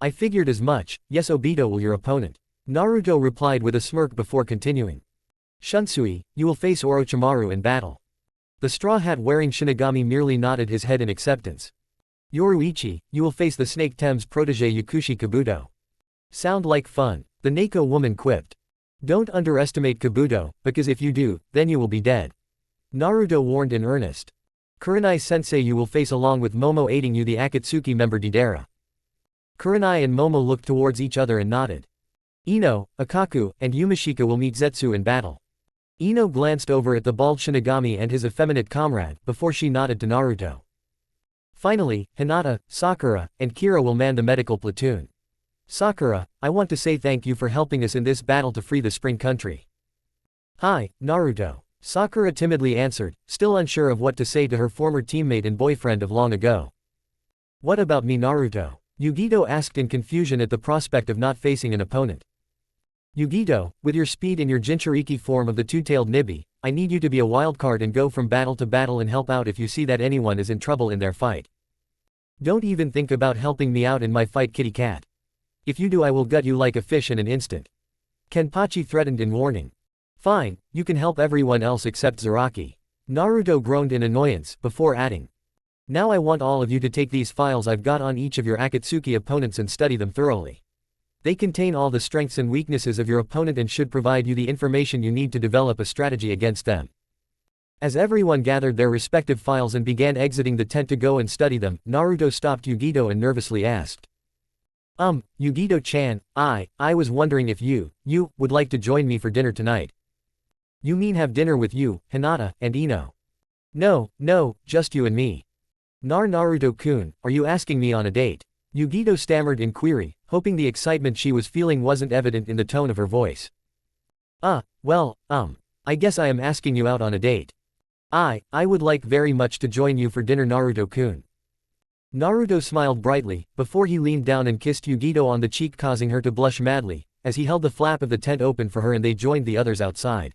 I figured as much, yes, Obito will your opponent. Naruto replied with a smirk before continuing. Shunsui, you will face Orochimaru in battle. The straw hat wearing Shinigami merely nodded his head in acceptance. Yoruichi, you will face the Snake Tem's protege Yakushi Kabuto. Sound like fun, the Neko woman quipped. Don't underestimate Kabuto, because if you do, then you will be dead. Naruto warned in earnest. Kurenai-sensei, you will face along with Momo aiding you the Akatsuki member Deidara. Kurenai and Momo looked towards each other and nodded. Ino, Akaku, and Yumashika will meet Zetsu in battle. Ino glanced over at the bald Shinigami and his effeminate comrade, before she nodded to Naruto. Finally, Hinata, Sakura, and Kira will man the medical platoon. Sakura, I want to say thank you for helping us in this battle to free the spring country. Hi, Naruto. Sakura timidly answered, still unsure of what to say to her former teammate and boyfriend of long ago. What about me, Naruto? Yugito asked in confusion at the prospect of not facing an opponent. Yugito, with your speed and your Jinchuriki form of the two-tailed Nibi, I need you to be a wildcard and go from battle to battle and help out if you see that anyone is in trouble in their fight. Don't even think about helping me out in my fight, kitty cat. If you do, I will gut you like a fish in an instant. Kenpachi threatened in warning. Fine, you can help everyone else except Zaraki. Naruto groaned in annoyance, before adding. Now I want all of you to take these files I've got on each of your Akatsuki opponents and study them thoroughly. They contain all the strengths and weaknesses of your opponent and should provide you the information you need to develop a strategy against them. As everyone gathered their respective files and began exiting the tent to go and study them, Naruto stopped Yugito and nervously asked. Yugito-chan, I was wondering if you would like to join me for dinner tonight. You mean have dinner with you, Hinata, and Ino? No, just you and me. Naruto-kun, are you asking me on a date? Yugito stammered in query, hoping the excitement she was feeling wasn't evident in the tone of her voice. I guess I am asking you out on a date. I would like very much to join you for dinner, Naruto-kun. Naruto smiled brightly, before he leaned down and kissed Yugito on the cheek, causing her to blush madly, as he held the flap of the tent open for her and they joined the others outside.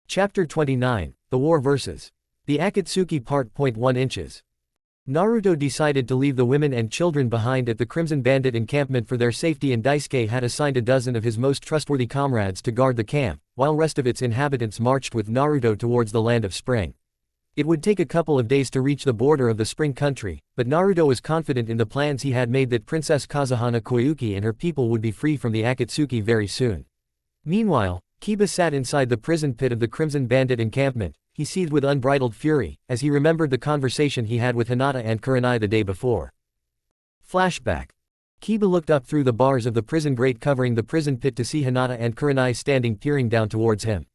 Chapter 29, The War vs. the Akatsuki Part. 1 inches. Naruto decided to leave the women and children behind at the Crimson Bandit encampment for their safety, and Daisuke had assigned a dozen of his most trustworthy comrades to guard the camp, while rest of its inhabitants marched with Naruto towards the Land of Spring. It would take a couple of days to reach the border of the spring country, but Naruto was confident in the plans he had made that Princess Kazuhana Koyuki and her people would be free from the Akatsuki very soon. Meanwhile, Kiba sat inside the prison pit of the Crimson Bandit encampment. He seethed with unbridled fury, as he remembered the conversation he had with Hinata and Kurenai the day before. Flashback. Kiba looked up through the bars of the prison grate covering the prison pit to see Hinata and Kurenai standing peering down towards him.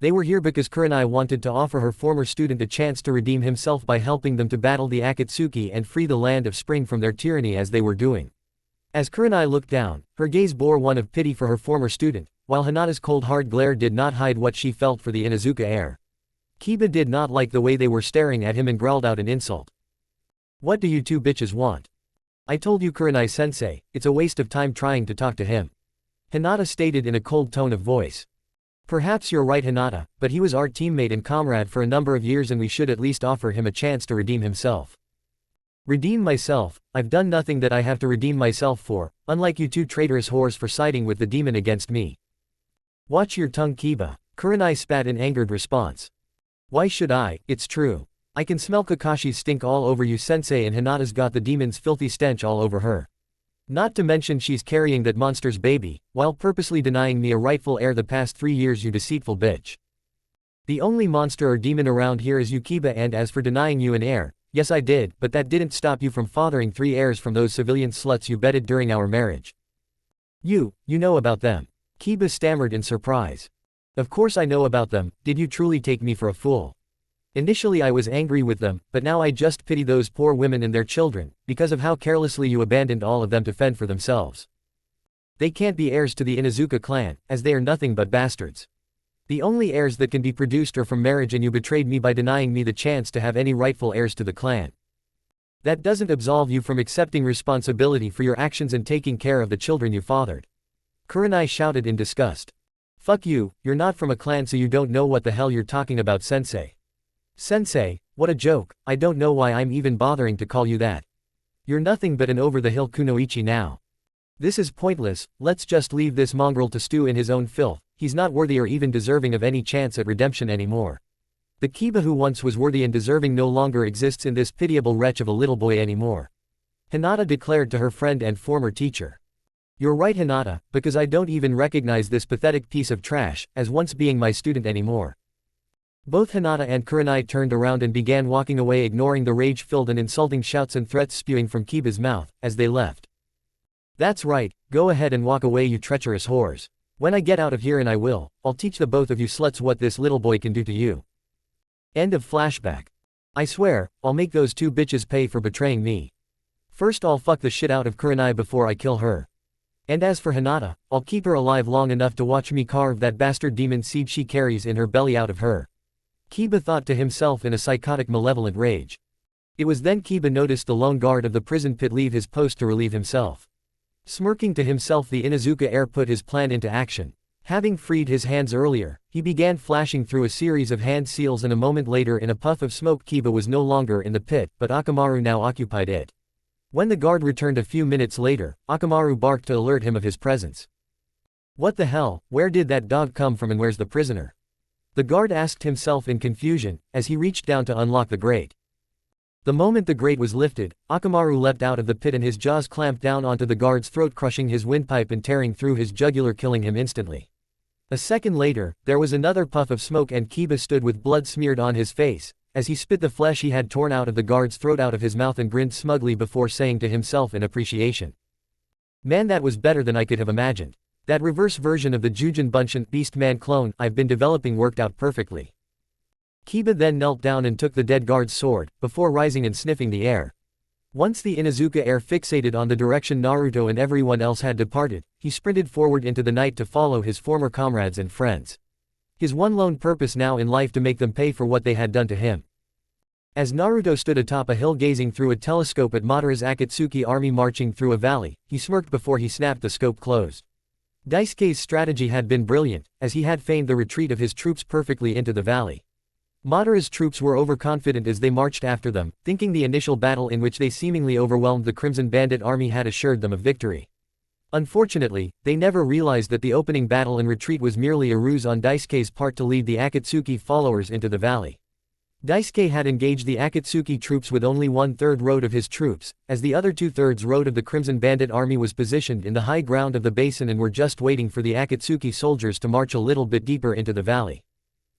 They were here because Kurenai wanted to offer her former student a chance to redeem himself by helping them to battle the Akatsuki and free the land of spring from their tyranny as they were doing. As Kurenai looked down, her gaze bore one of pity for her former student, while Hinata's cold hard glare did not hide what she felt for the Inuzuka heir. Kiba did not like the way they were staring at him and growled out an insult. "What do you two bitches want? I told you, Kurenai-sensei, it's a waste of time trying to talk to him," Hinata stated in a cold tone of voice. "Perhaps you're right, Hinata, but he was our teammate and comrade for a number of years and we should at least offer him a chance to redeem himself." "Redeem myself? I've done nothing that I have to redeem myself for, unlike you two traitorous whores for siding with the demon against me." "Watch your tongue, Kiba," Kurenai spat in angered response. "Why should I? It's true. I can smell Kakashi's stink all over you, sensei, and Hinata's got the demon's filthy stench all over her. Not to mention she's carrying that monster's baby, while purposely denying me a rightful heir the past 3 years, you deceitful bitch. The only monster or demon around here is you, Kiba, and as for denying you an heir, yes I did, but that didn't stop you from fathering 3 heirs from those civilian sluts you bedded during our marriage." You know about them," Kiba stammered in surprise. "Of course I know about them. Did you truly take me for a fool? Initially I was angry with them, but now I just pity those poor women and their children, because of how carelessly you abandoned all of them to fend for themselves. They can't be heirs to the Inuzuka clan, as they are nothing but bastards. The only heirs that can be produced are from marriage, and you betrayed me by denying me the chance to have any rightful heirs to the clan. That doesn't absolve you from accepting responsibility for your actions and taking care of the children you fathered." Kurenai shouted in disgust. "Fuck you, you're not from a clan, so you don't know what the hell you're talking about, sensei." "Sensei, what a joke, I don't know why I'm even bothering to call you that. You're nothing but an over-the-hill kunoichi now. This is pointless, let's just leave this mongrel to stew in his own filth, he's not worthy or even deserving of any chance at redemption anymore. The Kiba who once was worthy and deserving no longer exists in this pitiable wretch of a little boy anymore," Hinata declared to her friend and former teacher. "You're right, Hinata, because I don't even recognize this pathetic piece of trash as once being my student anymore." Both Hinata and Kurenai turned around and began walking away, ignoring the rage-filled and insulting shouts and threats spewing from Kiba's mouth, as they left. "That's right, go ahead and walk away, you treacherous whores. When I get out of here, and I'll teach the both of you sluts what this little boy can do to you." End of flashback. I swear, I'll make those 2 bitches pay for betraying me. First I'll fuck the shit out of Kurenai before I kill her. And as for Hinata, I'll keep her alive long enough to watch me carve that bastard demon seed she carries in her belly out of her. Kiba thought to himself in a psychotic malevolent rage. It was then Kiba noticed the lone guard of the prison pit leave his post to relieve himself. Smirking to himself, the Inuzuka heir put his plan into action. Having freed his hands earlier, he began flashing through a series of hand seals, and a moment later, in a puff of smoke, Kiba was no longer in the pit, but Akamaru now occupied it. When the guard returned a few minutes later, Akamaru barked to alert him of his presence. "What the hell, where did that dog come from and where's the prisoner?" the guard asked himself in confusion, as he reached down to unlock the grate. The moment the grate was lifted, Akamaru leapt out of the pit and his jaws clamped down onto the guard's throat, crushing his windpipe and tearing through his jugular, killing him instantly. A second later, there was another puff of smoke and Kiba stood with blood smeared on his face, as he spit the flesh he had torn out of the guard's throat out of his mouth and grinned smugly before saying to himself in appreciation, "Man, that was better than I could have imagined. That reverse version of the Jujin Bunshin Beastman clone I've been developing worked out perfectly." Kiba then knelt down and took the dead guard's sword, before rising and sniffing the air. Once the Inuzuka heir fixated on the direction Naruto and everyone else had departed, he sprinted forward into the night to follow his former comrades and friends. His one lone purpose now in life to make them pay for what they had done to him. As Naruto stood atop a hill gazing through a telescope at Madara's Akatsuki army marching through a valley, he smirked before he snapped the scope closed. Daisuke's strategy had been brilliant, as he had feigned the retreat of his troops perfectly into the valley. Madara's troops were overconfident as they marched after them, thinking the initial battle in which they seemingly overwhelmed the Crimson Bandit army had assured them of victory. Unfortunately, they never realized that the opening battle and retreat was merely a ruse on Daisuke's part to lead the Akatsuki followers into the valley. Daisuke had engaged the Akatsuki troops with only 1/3 road of his troops, as the other 2/3 road of the Crimson Bandit army was positioned in the high ground of the basin and were just waiting for the Akatsuki soldiers to march a little bit deeper into the valley.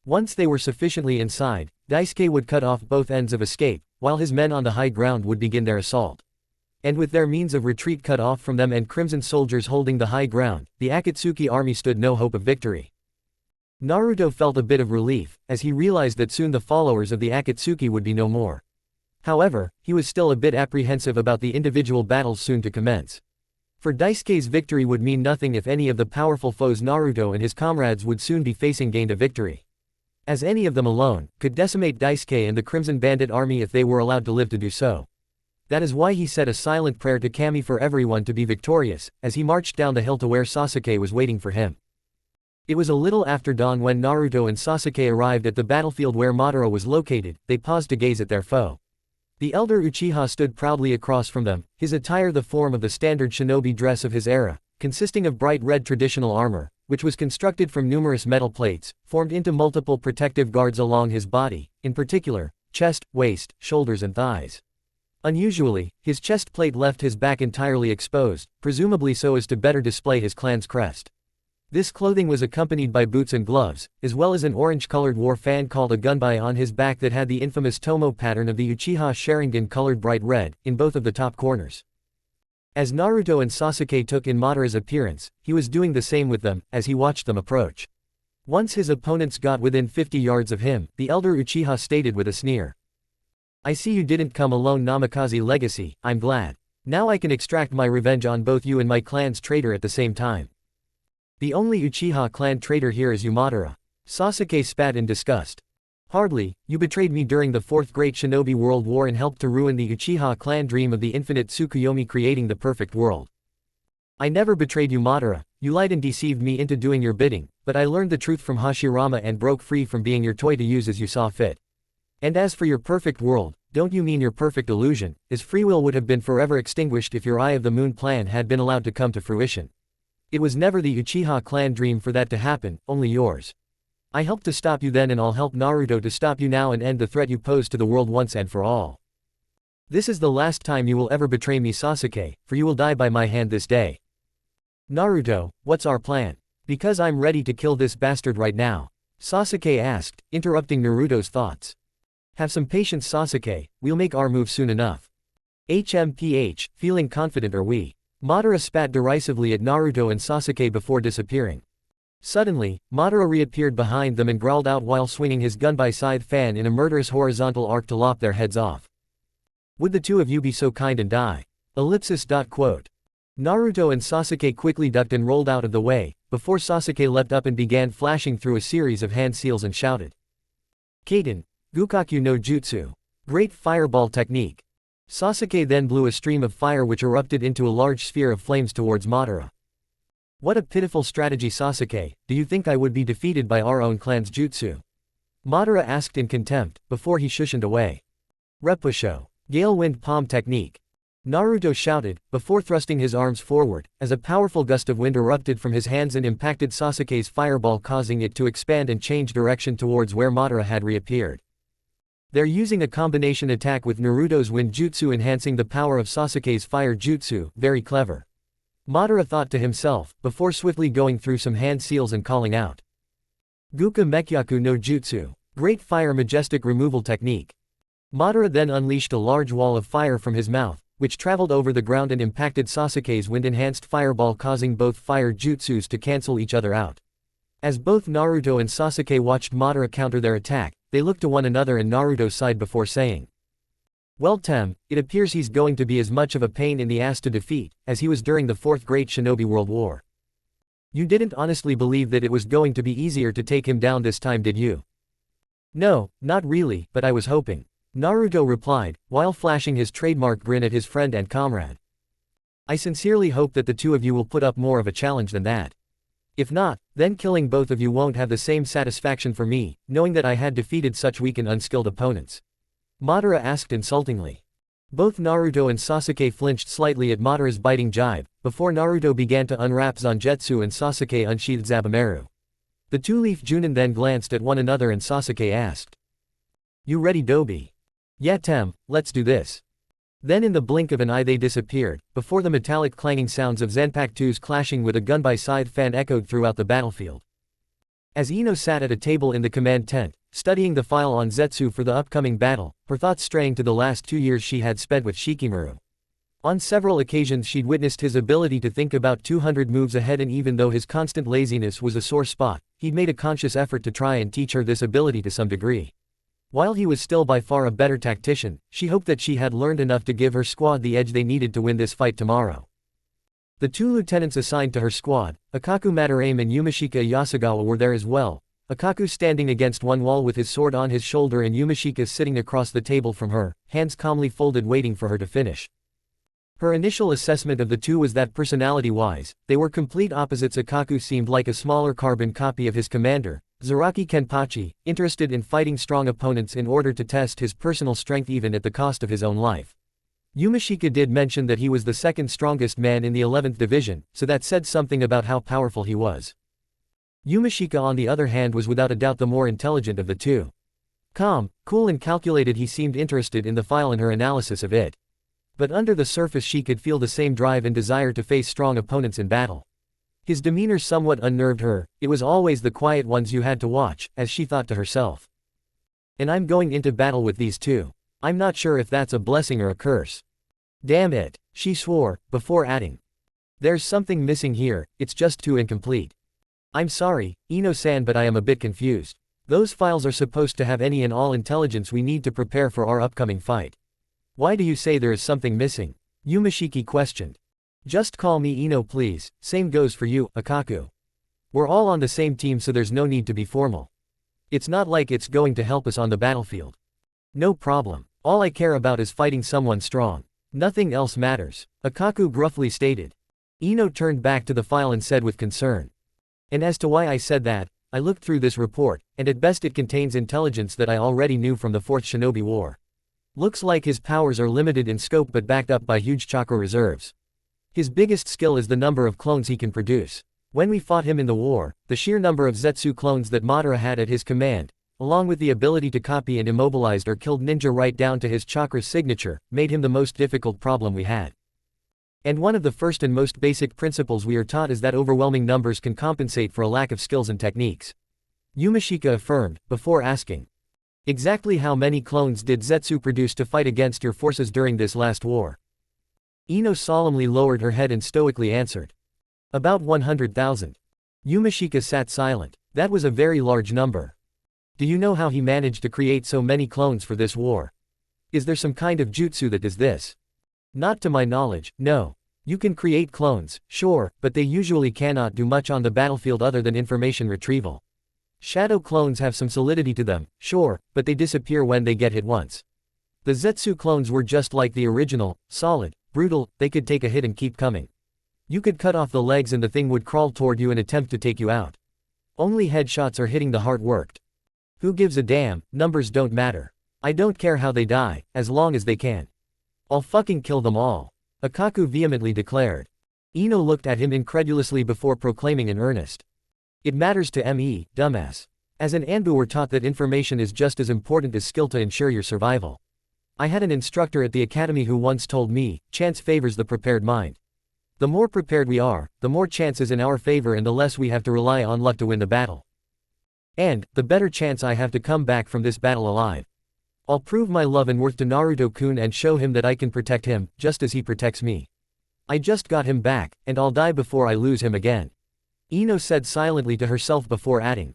Once they were sufficiently inside, Daisuke would cut off both ends of escape, while his men on the high ground would begin their assault. And with their means of retreat cut off from them and Crimson soldiers holding the high ground, the Akatsuki army stood no hope of victory. Naruto felt a bit of relief, as he realized that soon the followers of the Akatsuki would be no more. However, he was still a bit apprehensive about the individual battles soon to commence. For Daisuke's victory would mean nothing if any of the powerful foes Naruto and his comrades would soon be facing gained a victory. As any of them alone could decimate Daisuke and the Crimson Bandit army if they were allowed to live to do so. That is why he said a silent prayer to Kami for everyone to be victorious, as he marched down the hill to where Sasuke was waiting for him. It was a little after dawn when Naruto and Sasuke arrived at the battlefield where Madara was located. They paused to gaze at their foe. The elder Uchiha stood proudly across from them, his attire the form of the standard shinobi dress of his era, consisting of bright red traditional armor, which was constructed from numerous metal plates, formed into multiple protective guards along his body, in particular, chest, waist, shoulders and thighs. Unusually, his chest plate left his back entirely exposed, presumably so as to better display his clan's crest. This clothing was accompanied by boots and gloves, as well as an orange-colored war fan called a gunbai on his back that had the infamous Tomo pattern of the Uchiha Sharingan colored bright red, in both of the top corners. As Naruto and Sasuke took in Madara's appearance, he was doing the same with them, as he watched them approach. Once his opponents got within 50 yards of him, the elder Uchiha stated with a sneer. "I see you didn't come alone, Namikaze Legacy, I'm glad. Now I can extract my revenge on both you and my clan's traitor at the same time. The only Uchiha clan traitor here is you, Madara." Sasuke spat in disgust. "Hardly, you betrayed me during the Fourth Great Shinobi World War and helped to ruin the Uchiha clan dream of the infinite Tsukuyomi creating the perfect world." "I never betrayed you, Madara, you lied and deceived me into doing your bidding, but I learned the truth from Hashirama and broke free from being your toy to use as you saw fit. And as for your perfect world, don't you mean your perfect illusion, as free will would have been forever extinguished if your Eye of the Moon plan had been allowed to come to fruition. It was never the Uchiha clan dream for that to happen, only yours. I helped to stop you then and I'll help Naruto to stop you now and end the threat you pose to the world once and for all. This is the last time you will ever betray me, Sasuke, for you will die by my hand this day." "Naruto, what's our plan? Because I'm ready to kill this bastard right now," Sasuke asked, interrupting Naruto's thoughts. "Have some patience, Sasuke, we'll make our move soon enough. HMPH, feeling confident are we?" Madara spat derisively at Naruto and Sasuke before disappearing. Suddenly, Madara reappeared behind them and growled out while swinging his gunbai scythe fan in a murderous horizontal arc to lop their heads off. "Would the two of you be so kind and die?" Quote. Naruto and Sasuke quickly ducked and rolled out of the way, before Sasuke leapt up and began flashing through a series of hand seals and shouted. "Kaden, Gukaku no Jutsu. Great fireball technique." Sasuke then blew a stream of fire which erupted into a large sphere of flames towards Madara. "What a pitiful strategy, Sasuke, do you think I would be defeated by our own clan's jutsu?" Madara asked in contempt, before he shushened away. "Repusho. Gale wind palm technique." Naruto shouted, before thrusting his arms forward, as a powerful gust of wind erupted from his hands and impacted Sasuke's fireball, causing it to expand and change direction towards where Madara had reappeared. They're using a combination attack with Naruto's wind jutsu enhancing the power of Sasuke's fire jutsu, very clever. Madara thought to himself, before swiftly going through some hand seals and calling out. "Guka Mekyaku no Jutsu. Great fire majestic removal technique." Madara then unleashed a large wall of fire from his mouth, which traveled over the ground and impacted Sasuke's wind-enhanced fireball, causing both fire jutsus to cancel each other out. As both Naruto and Sasuke watched Madara counter their attack, they looked to one another and Naruto sighed before saying, "Well Tem, it appears he's going to be as much of a pain in the ass to defeat, as he was during the Fourth Great Shinobi World War. You didn't honestly believe that it was going to be easier to take him down this time, did you?" "No, not really, but I was hoping," Naruto replied, while flashing his trademark grin at his friend and comrade. "I sincerely hope that the two of you will put up more of a challenge than that. If not, then killing both of you won't have the same satisfaction for me, knowing that I had defeated such weak and unskilled opponents," Madara asked insultingly. Both Naruto and Sasuke flinched slightly at Madara's biting jibe, before Naruto began to unwrap Zangetsu and Sasuke unsheathed Zabumaru. The two-leaf Junin then glanced at one another and Sasuke asked, You ready, Dobi? Yeah, Tem, let's do this. Then in the blink of an eye they disappeared, before the metallic clanging sounds of Zanpakuto's clashing with a gun by scythe fan echoed throughout the battlefield. As Ino sat at a table in the command tent, studying the file on Zetsu for the upcoming battle, her thoughts straying to the last 2 years she had spent with Shikamaru. On several occasions she'd witnessed his ability to think about 200 moves ahead, and even though his constant laziness was a sore spot, he'd made a conscious effort to try and teach her this ability to some degree. While he was still by far a better tactician, she hoped that she had learned enough to give her squad the edge they needed to win this fight tomorrow. The 2 lieutenants assigned to her squad, Akaku Madarame and Yumashika Yasugawa, were there as well, Akaku standing against one wall with his sword on his shoulder and Yumashika sitting across the table from her, hands calmly folded waiting for her to finish. Her initial assessment of the two was that personality-wise, they were complete opposites. Akaku seemed like a smaller carbon copy of his commander, Zaraki Kenpachi, interested in fighting strong opponents in order to test his personal strength even at the cost of his own life. Yumashika did mention that he was the second strongest man in the 11th division, so that said something about how powerful he was. Yumashika on the other hand was without a doubt the more intelligent of the two. Calm, cool and calculated, he seemed interested in the file and her analysis of it. But under the surface she could feel the same drive and desire to face strong opponents in battle. His demeanor somewhat unnerved her. It was always the quiet ones you had to watch, as she thought to herself. And I'm going into battle with these two. I'm not sure if that's a blessing or a curse. Damn it, she swore, before adding. There's something missing here, it's just too incomplete. I'm sorry, Ino-san, but I am a bit confused. Those files are supposed to have any and all intelligence we need to prepare for our upcoming fight. Why do you say there is something missing? Yumashiki questioned. Just call me Ino please, same goes for you, Akaku. We're all on the same team, so there's no need to be formal. It's not like it's going to help us on the battlefield. No problem. All I care about is fighting someone strong. Nothing else matters, Akaku gruffly stated. Ino turned back to the file and said with concern. And as to why I said that, I looked through this report, and at best it contains intelligence that I already knew from the 4th Shinobi War. Looks like his powers are limited in scope but backed up by huge chakra reserves. His biggest skill is the number of clones he can produce. When we fought him in the war, the sheer number of Zetsu clones that Madara had at his command, along with the ability to copy and immobilized or killed ninja right down to his chakra signature, made him the most difficult problem we had. And one of the first and most basic principles we are taught is that overwhelming numbers can compensate for a lack of skills and techniques. Yumashika affirmed, before asking. Exactly how many clones did Zetsu produce to fight against your forces during this last war? Ino solemnly lowered her head and stoically answered. About 100,000. Yumashika sat silent. That was a very large number. Do you know how he managed to create so many clones for this war? Is there some kind of jutsu that does this? Not to my knowledge, no. You can create clones, sure, but they usually cannot do much on the battlefield other than information retrieval. Shadow clones have some solidity to them, sure, but they disappear when they get hit once. The Zetsu clones were just like the original, solid, brutal, they could take a hit and keep coming. You could cut off the legs and the thing would crawl toward you and attempt to take you out. Only headshots are hitting the heart worked. Who gives a damn, numbers don't matter. I don't care how they die, as long as they can. I'll fucking kill them all. Akaku vehemently declared. Ino looked at him incredulously before proclaiming in earnest. It matters to me, dumbass. As an Anbu we're taught that information is just as important as skill to ensure your survival. I had an instructor at the academy who once told me, chance favors the prepared mind. The more prepared we are, the more chance is in our favor and the less we have to rely on luck to win the battle. And, the better chance I have to come back from this battle alive. I'll prove my love and worth to Naruto-kun and show him that I can protect him, just as he protects me. I just got him back, and I'll die before I lose him again. Ino said silently to herself before adding.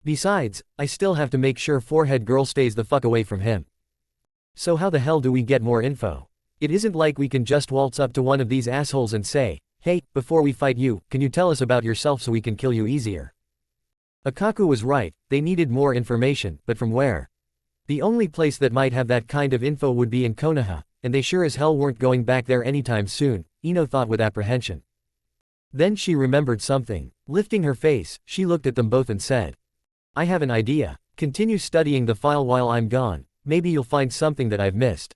Besides, I still have to make sure Forehead Girl stays the fuck away from him. So how the hell do we get more info? It isn't like we can just waltz up to one of these assholes and say, hey, before we fight you, can you tell us about yourself so we can kill you easier? Akaku was right, they needed more information, but from where? The only place that might have that kind of info would be in Konoha, and they sure as hell weren't going back there anytime soon, Ino thought with apprehension. Then she remembered something. Lifting her face, she looked at them both and said. I have an idea. Continue studying the file while I'm gone, maybe you'll find something that I've missed.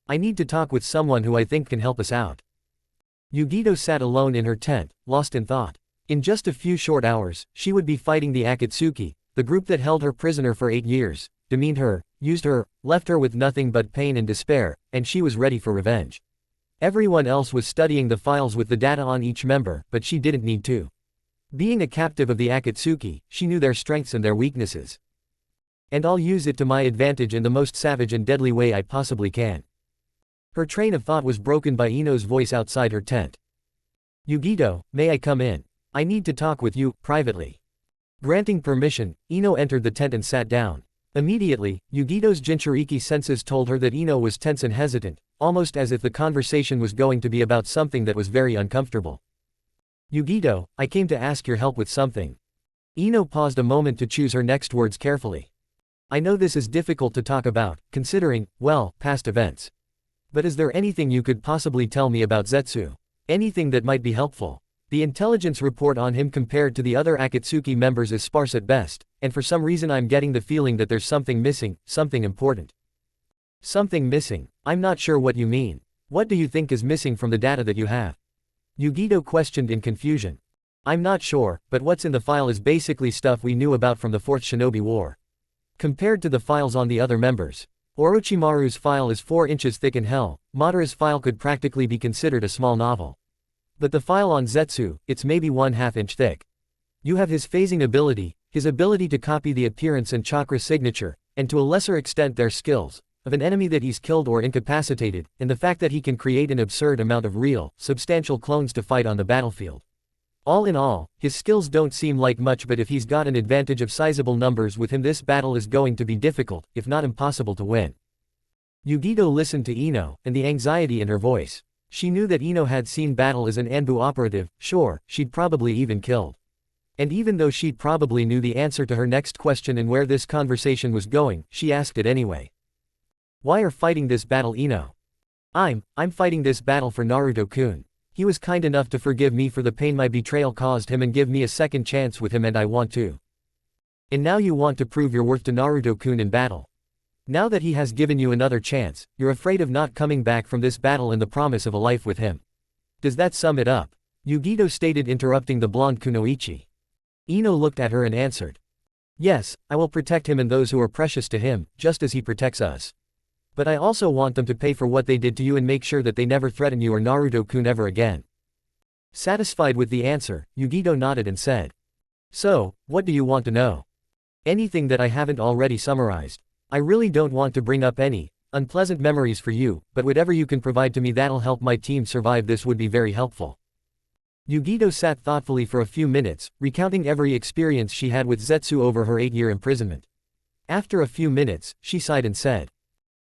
I need to talk with someone who I think can help us out. Yugito sat alone in her tent, lost in thought. In just a few short hours, she would be fighting the Akatsuki, the group that held her prisoner for 8 years, demeaned her, used her, left her with nothing but pain and despair, and she was ready for revenge. Everyone else was studying the files with the data on each member, but she didn't need to. Being a captive of the Akatsuki, she knew their strengths and their weaknesses. And I'll use it to my advantage in the most savage and deadly way I possibly can. Her train of thought was broken by Ino's voice outside her tent. Yugito, may I come in? I need to talk with you, privately. Granting permission, Ino entered the tent and sat down. Immediately, Yugito's Jinchuriki senses told her that Ino was tense and hesitant, almost as if the conversation was going to be about something that was very uncomfortable. Yugito, I came to ask your help with something. Ino paused a moment to choose her next words carefully. I know this is difficult to talk about, considering, well, past events. But is there anything you could possibly tell me about Zetsu? Anything that might be helpful? The intelligence report on him compared to the other Akatsuki members is sparse at best, and for some reason I'm getting the feeling that there's something missing, something important. Something missing? I'm not sure what you mean. What do you think is missing from the data that you have? Yugito questioned in confusion. I'm not sure, but what's in the file is basically stuff we knew about from the Fourth Shinobi War. Compared to the files on the other members, Orochimaru's file is 4 inches thick and hell, Madara's file could practically be considered a small novel. But the file on Zetsu, it's maybe 1/2 inch thick. You have his phasing ability, his ability to copy the appearance and chakra signature, and to a lesser extent their skills, of an enemy that he's killed or incapacitated, and the fact that he can create an absurd amount of real, substantial clones to fight on the battlefield. All in all, his skills don't seem like much, but if he's got an advantage of sizable numbers with him, this battle is going to be difficult, if not impossible to win. Yugito listened to Ino, and the anxiety in her voice. She knew that Ino had seen battle as an Anbu operative, sure, she'd probably even killed. And even though she probably knew the answer to her next question and where this conversation was going, she asked it anyway. Why are fighting this battle, Ino? I'm fighting this battle for Naruto-kun. He was kind enough to forgive me for the pain my betrayal caused him and give me a second chance with him, and I want to. And now you want to prove your worth to Naruto-kun in battle. Now that he has given you another chance, you're afraid of not coming back from this battle and the promise of a life with him. Does that sum it up? Yugito stated, interrupting the blonde kunoichi. Ino looked at her and answered. Yes, I will protect him and those who are precious to him, just as he protects us. But I also want them to pay for what they did to you and make sure that they never threaten you or Naruto-kun ever again. Satisfied with the answer, Yugito nodded and said. So, what do you want to know? Anything that I haven't already summarized. I really don't want to bring up any unpleasant memories for you, but whatever you can provide to me that'll help my team survive this would be very helpful. Yugito sat thoughtfully for a few minutes, recounting every experience she had with Zetsu over her 8-year imprisonment. After a few minutes, she sighed and said.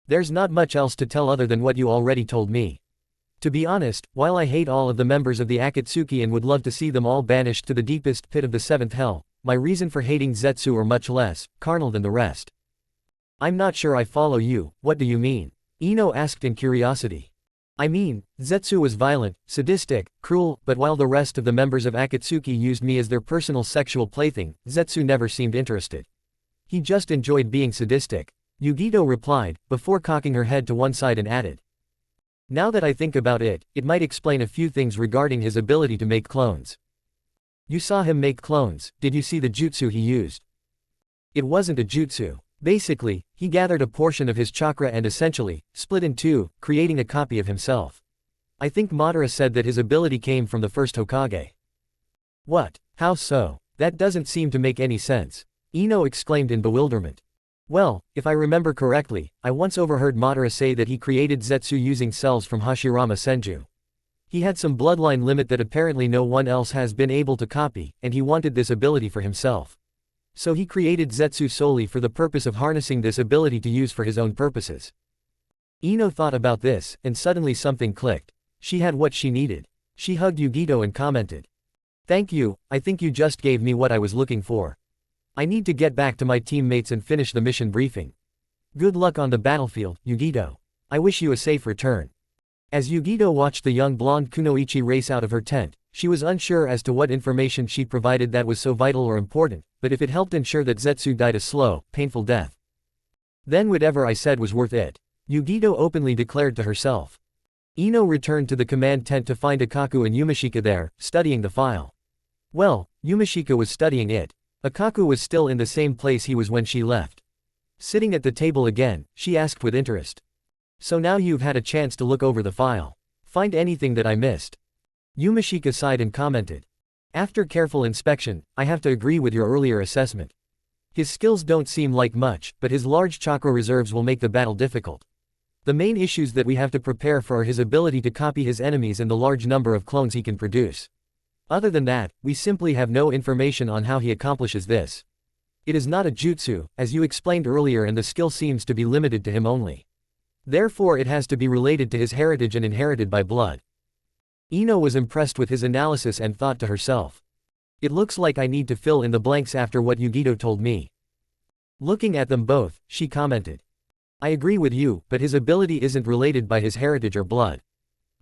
There's not much else to tell other than what you already told me. To be honest, while I hate all of the members of the Akatsuki and would love to see them all banished to the deepest pit of the 7th hell, my reason for hating Zetsu are much less carnal than the rest. I'm not sure I follow you, what do you mean? Ino asked in curiosity. I mean, Zetsu was violent, sadistic, cruel, but while the rest of the members of Akatsuki used me as their personal sexual plaything, Zetsu never seemed interested. He just enjoyed being sadistic. Yugito replied, before cocking her head to one side, and added. Now that I think about it, it might explain a few things regarding his ability to make clones. You saw him make clones, did you see the jutsu he used? It wasn't a jutsu. Basically, he gathered a portion of his chakra and essentially split in two, creating a copy of himself. I think Madara said that his ability came from the first Hokage. What? How so? That doesn't seem to make any sense. Ino exclaimed in bewilderment. Well, if I remember correctly, I once overheard Madara say that he created Zetsu using cells from Hashirama Senju. He had some bloodline limit that apparently no one else has been able to copy, and he wanted this ability for himself. So he created Zetsu solely for the purpose of harnessing this ability to use for his own purposes. Ino thought about this, and suddenly something clicked. She had what she needed. She hugged Yugito and commented. Thank you, I think you just gave me what I was looking for. I need to get back to my teammates and finish the mission briefing. Good luck on the battlefield, Yugito. I wish you a safe return. As Yugito watched the young blonde kunoichi race out of her tent, she was unsure as to what information she provided that was so vital or important, but if it helped ensure that Zetsu died a slow, painful death, then whatever I said was worth it, Yugito openly declared to herself. Ino returned to the command tent to find Akaku and Yumashika there, studying the file. Well, Yumashika was studying it. Akaku was still in the same place he was when she left. Sitting at the table again, she asked with interest. So now you've had a chance to look over the file. Find anything that I missed? Yumashika sighed and commented. After careful inspection, I have to agree with your earlier assessment. His skills don't seem like much, but his large chakra reserves will make the battle difficult. The main issues that we have to prepare for are his ability to copy his enemies and the large number of clones he can produce. Other than that, we simply have no information on how he accomplishes this. It is not a jutsu, as you explained earlier, and the skill seems to be limited to him only. Therefore it has to be related to his heritage and inherited by blood. Ino was impressed with his analysis and thought to herself. It looks like I need to fill in the blanks after what Yugito told me. Looking at them both, she commented. I agree with you, but his ability isn't related by his heritage or blood.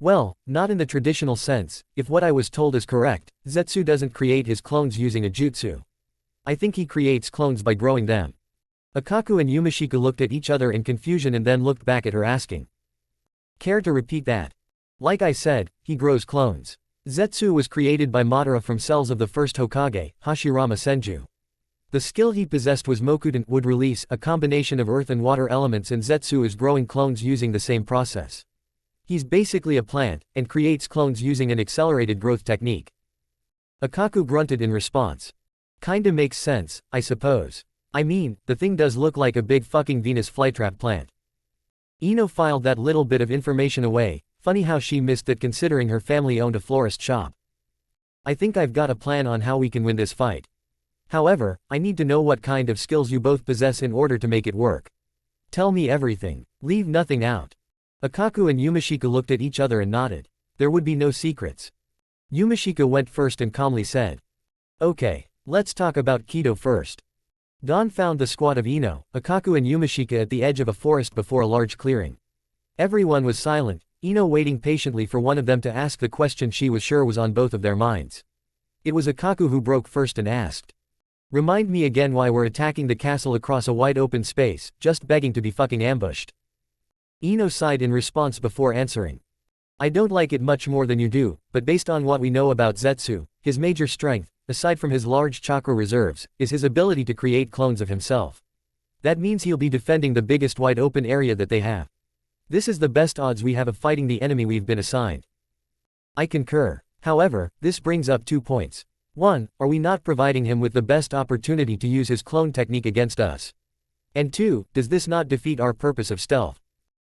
Well, not in the traditional sense. If what I was told is correct, Zetsu doesn't create his clones using a jutsu. I think he creates clones by growing them. Akaku and Yumashika looked at each other in confusion and then looked back at her asking. Care to repeat that? Like I said, he grows clones. Zetsu was created by Madara from cells of the first Hokage, Hashirama Senju. The skill he possessed was Mokuden, would release a combination of earth and water elements, and Zetsu is growing clones using the same process. He's basically a plant, and creates clones using an accelerated growth technique. Akaku grunted in response. Kinda makes sense, I suppose. I mean, the thing does look like a big fucking Venus flytrap plant. Ino filed that little bit of information away. Funny how she missed that considering her family owned a florist shop. I think I've got a plan on how we can win this fight. However, I need to know what kind of skills you both possess in order to make it work. Tell me everything. Leave nothing out. Akaku and Yumashika looked at each other and nodded. There would be no secrets. Yumashika went first and calmly said. Okay, let's talk about Kido first. Dawn found the squad of Ino, Akaku and Yumashika at the edge of a forest before a large clearing. Everyone was silent, Ino waiting patiently for one of them to ask the question she was sure was on both of their minds. It was Akaku who broke first and asked. Remind me again why we're attacking the castle across a wide open space, just begging to be fucking ambushed. Ino sighed in response before answering. I don't like it much more than you do, but based on what we know about Zetsu, his major strength, aside from his large chakra reserves, is his ability to create clones of himself. That means he'll be defending the biggest wide open area that they have. This is the best odds we have of fighting the enemy we've been assigned. I concur. However, this brings up 2 points. 1. Are we not providing him with the best opportunity to use his clone technique against us? And 2. Does this not defeat our purpose of stealth?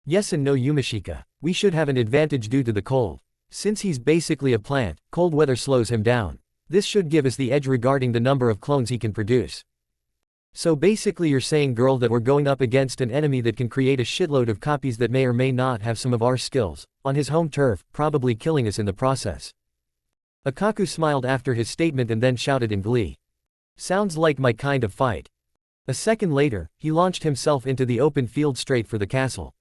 Yes and no, Yumashika. We should have an advantage due to the cold. Since he's basically a plant, cold weather slows him down. This should give us the edge regarding the number of clones he can produce. So basically you're saying, girl, that we're going up against an enemy that can create a shitload of copies that may or may not have some of our skills, on his home turf, probably killing us in the process. Akaku smiled after his statement and then shouted in glee. Sounds like my kind of fight. A second later, he launched himself into the open field straight for the castle.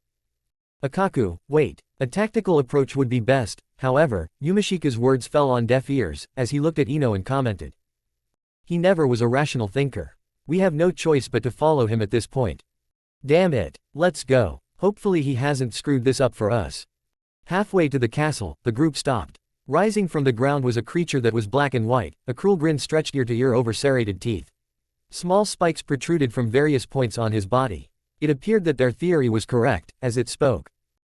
Akaku, wait. A tactical approach would be best. However, Yumashika's words fell on deaf ears, as he looked at Ino and commented. He never was a rational thinker. We have no choice but to follow him at this point. Damn it. Let's go. Hopefully he hasn't screwed this up for us. Halfway to the castle, the group stopped. Rising from the ground was a creature that was black and white, a cruel grin stretched ear to ear over serrated teeth. Small spikes protruded from various points on his body. It appeared that their theory was correct, as it spoke.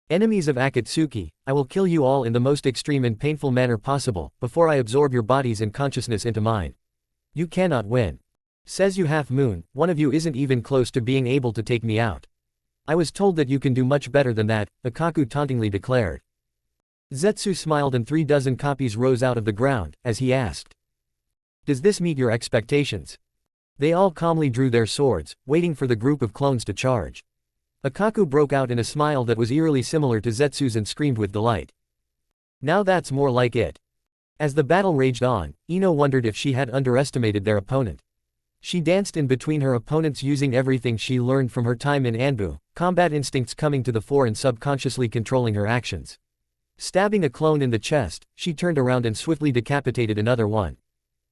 Enemies of Akatsuki, I will kill you all in the most extreme and painful manner possible, before I absorb your bodies and consciousness into mine. You cannot win. Says you half moon, one of you isn't even close to being able to take me out. I was told that you can do much better than that, Akaku tauntingly declared. Zetsu smiled and 36 copies rose out of the ground, as he asked. Does this meet your expectations? They all calmly drew their swords, waiting for the group of clones to charge. Akaku broke out in a smile that was eerily similar to Zetsu's and screamed with delight. Now that's more like it. As the battle raged on, Ino wondered if she had underestimated their opponent. She danced in between her opponents using everything she learned from her time in Anbu, combat instincts coming to the fore and subconsciously controlling her actions. Stabbing a clone in the chest, she turned around and swiftly decapitated another one.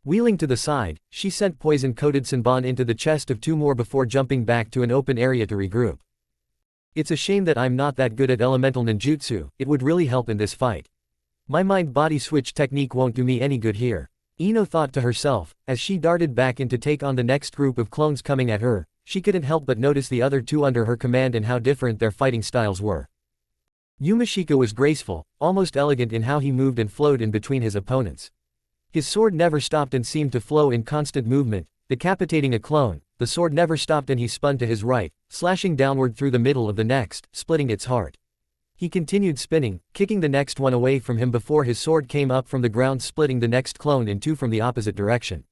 Wheeling to the side, she sent poison-coated Senbon into the chest of 2 more before jumping back to an open area to regroup. It's a shame that I'm not that good at elemental ninjutsu, it would really help in this fight. My mind-body switch technique won't do me any good here. Ino thought to herself, as she darted back in to take on the next group of clones coming at her. she couldn't help but notice the other two under her command and how different their fighting styles were. Yumashika was graceful, almost elegant in how he moved and flowed in between his opponents. His sword never stopped and seemed to flow in constant movement, decapitating a clone. The sword never stopped and he spun to his right, slashing downward through the middle of the next, splitting its heart. He continued spinning, kicking the next one away from him before his sword came up from the ground, splitting the next clone in two from the opposite direction.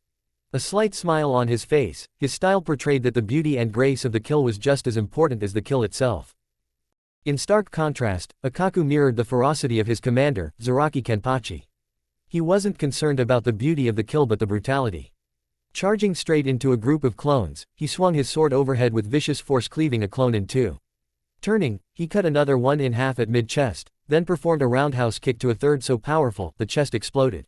A slight smile on his face, his style portrayed that the beauty and grace of the kill was just as important as the kill itself. In stark contrast, Akaku mirrored the ferocity of his commander, Zaraki Kenpachi. He wasn't concerned about the beauty of the kill but the brutality. Charging straight into a group of clones, he swung his sword overhead with vicious force, cleaving a clone in two. Turning, he cut another one in half at mid-chest, then performed a roundhouse kick to a third so powerful, the chest exploded.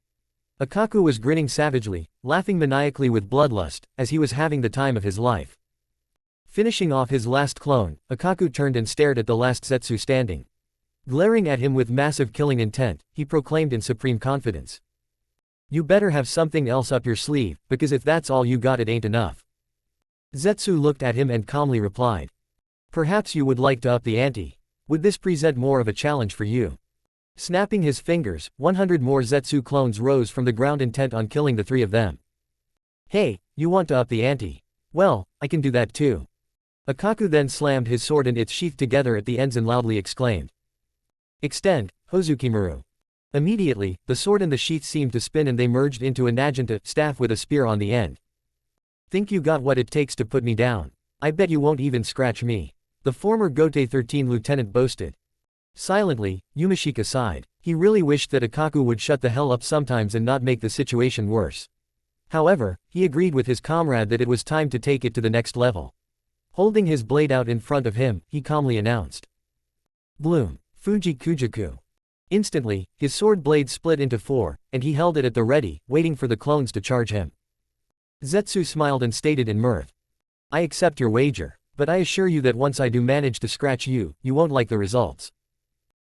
Akaku was grinning savagely, laughing maniacally with bloodlust, as he was having the time of his life. Finishing off his last clone, Akaku turned and stared at the last Zetsu standing. Glaring at him with massive killing intent, he proclaimed in supreme confidence. "You better have something else up your sleeve, because if that's all you got it ain't enough." Zetsu looked at him and calmly replied. "Perhaps you would like to up the ante. Would this present more of a challenge for you?" Snapping his fingers, 100 more Zetsu clones rose from the ground intent on killing the three of them. "Hey, you want to up the ante? Well, I can do that too." Akaku then slammed his sword and its sheath together at the ends and loudly exclaimed. "Extend, Hozukimaru." Immediately, the sword and the sheath seemed to spin and they merged into a Najinta staff with a spear on the end. "Think you got what it takes to put me down? I bet you won't even scratch me," the former Gote 13 lieutenant boasted. Silently, Yumashika sighed. He really wished that Akaku would shut the hell up sometimes and not make the situation worse. However, he agreed with his comrade that it was time to take it to the next level. Holding his blade out in front of him, he calmly announced. "Bloom, Fuji Kujaku." Instantly, his sword blade split into four, and he held it at the ready, waiting for the clones to charge him. Zetsu smiled and stated in mirth. "I accept your wager, but I assure you that once I do manage to scratch you, you won't like the results."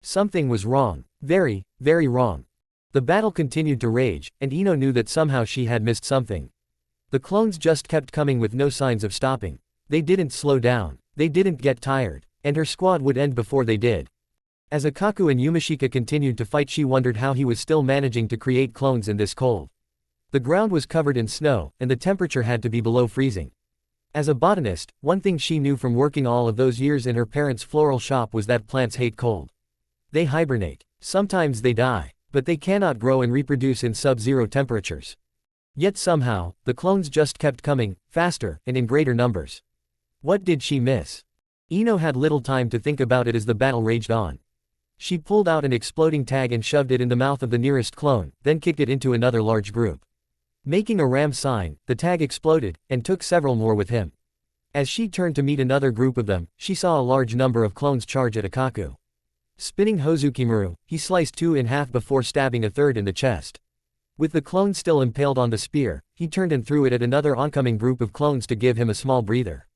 Something was wrong. Very, very wrong. The battle continued to rage, and Ino knew that somehow she had missed something. The clones just kept coming with no signs of stopping. They didn't slow down. They didn't get tired, and her squad would end before they did. As Akaku and Yumashika continued to fight, she wondered how he was still managing to create clones in this cold. The ground was covered in snow, and the temperature had to be below freezing. As a botanist, one thing she knew from working all of those years in her parents' floral shop was that plants hate cold. They hibernate. Sometimes they die, but they cannot grow and reproduce in sub-zero temperatures. Yet somehow, the clones just kept coming, faster, and in greater numbers. What did she miss? Ino had little time to think about it as the battle raged on. She pulled out an exploding tag and shoved it in the mouth of the nearest clone, then kicked it into another large group. Making a ram sign, the tag exploded, and took several more with him. As she turned to meet another group of them, she saw a large number of clones charge at Akaku. Spinning Hozukimaru, he sliced two in half before stabbing a third in the chest. With the clone still impaled on the spear, he turned and threw it at another oncoming group of clones to give him a small breather.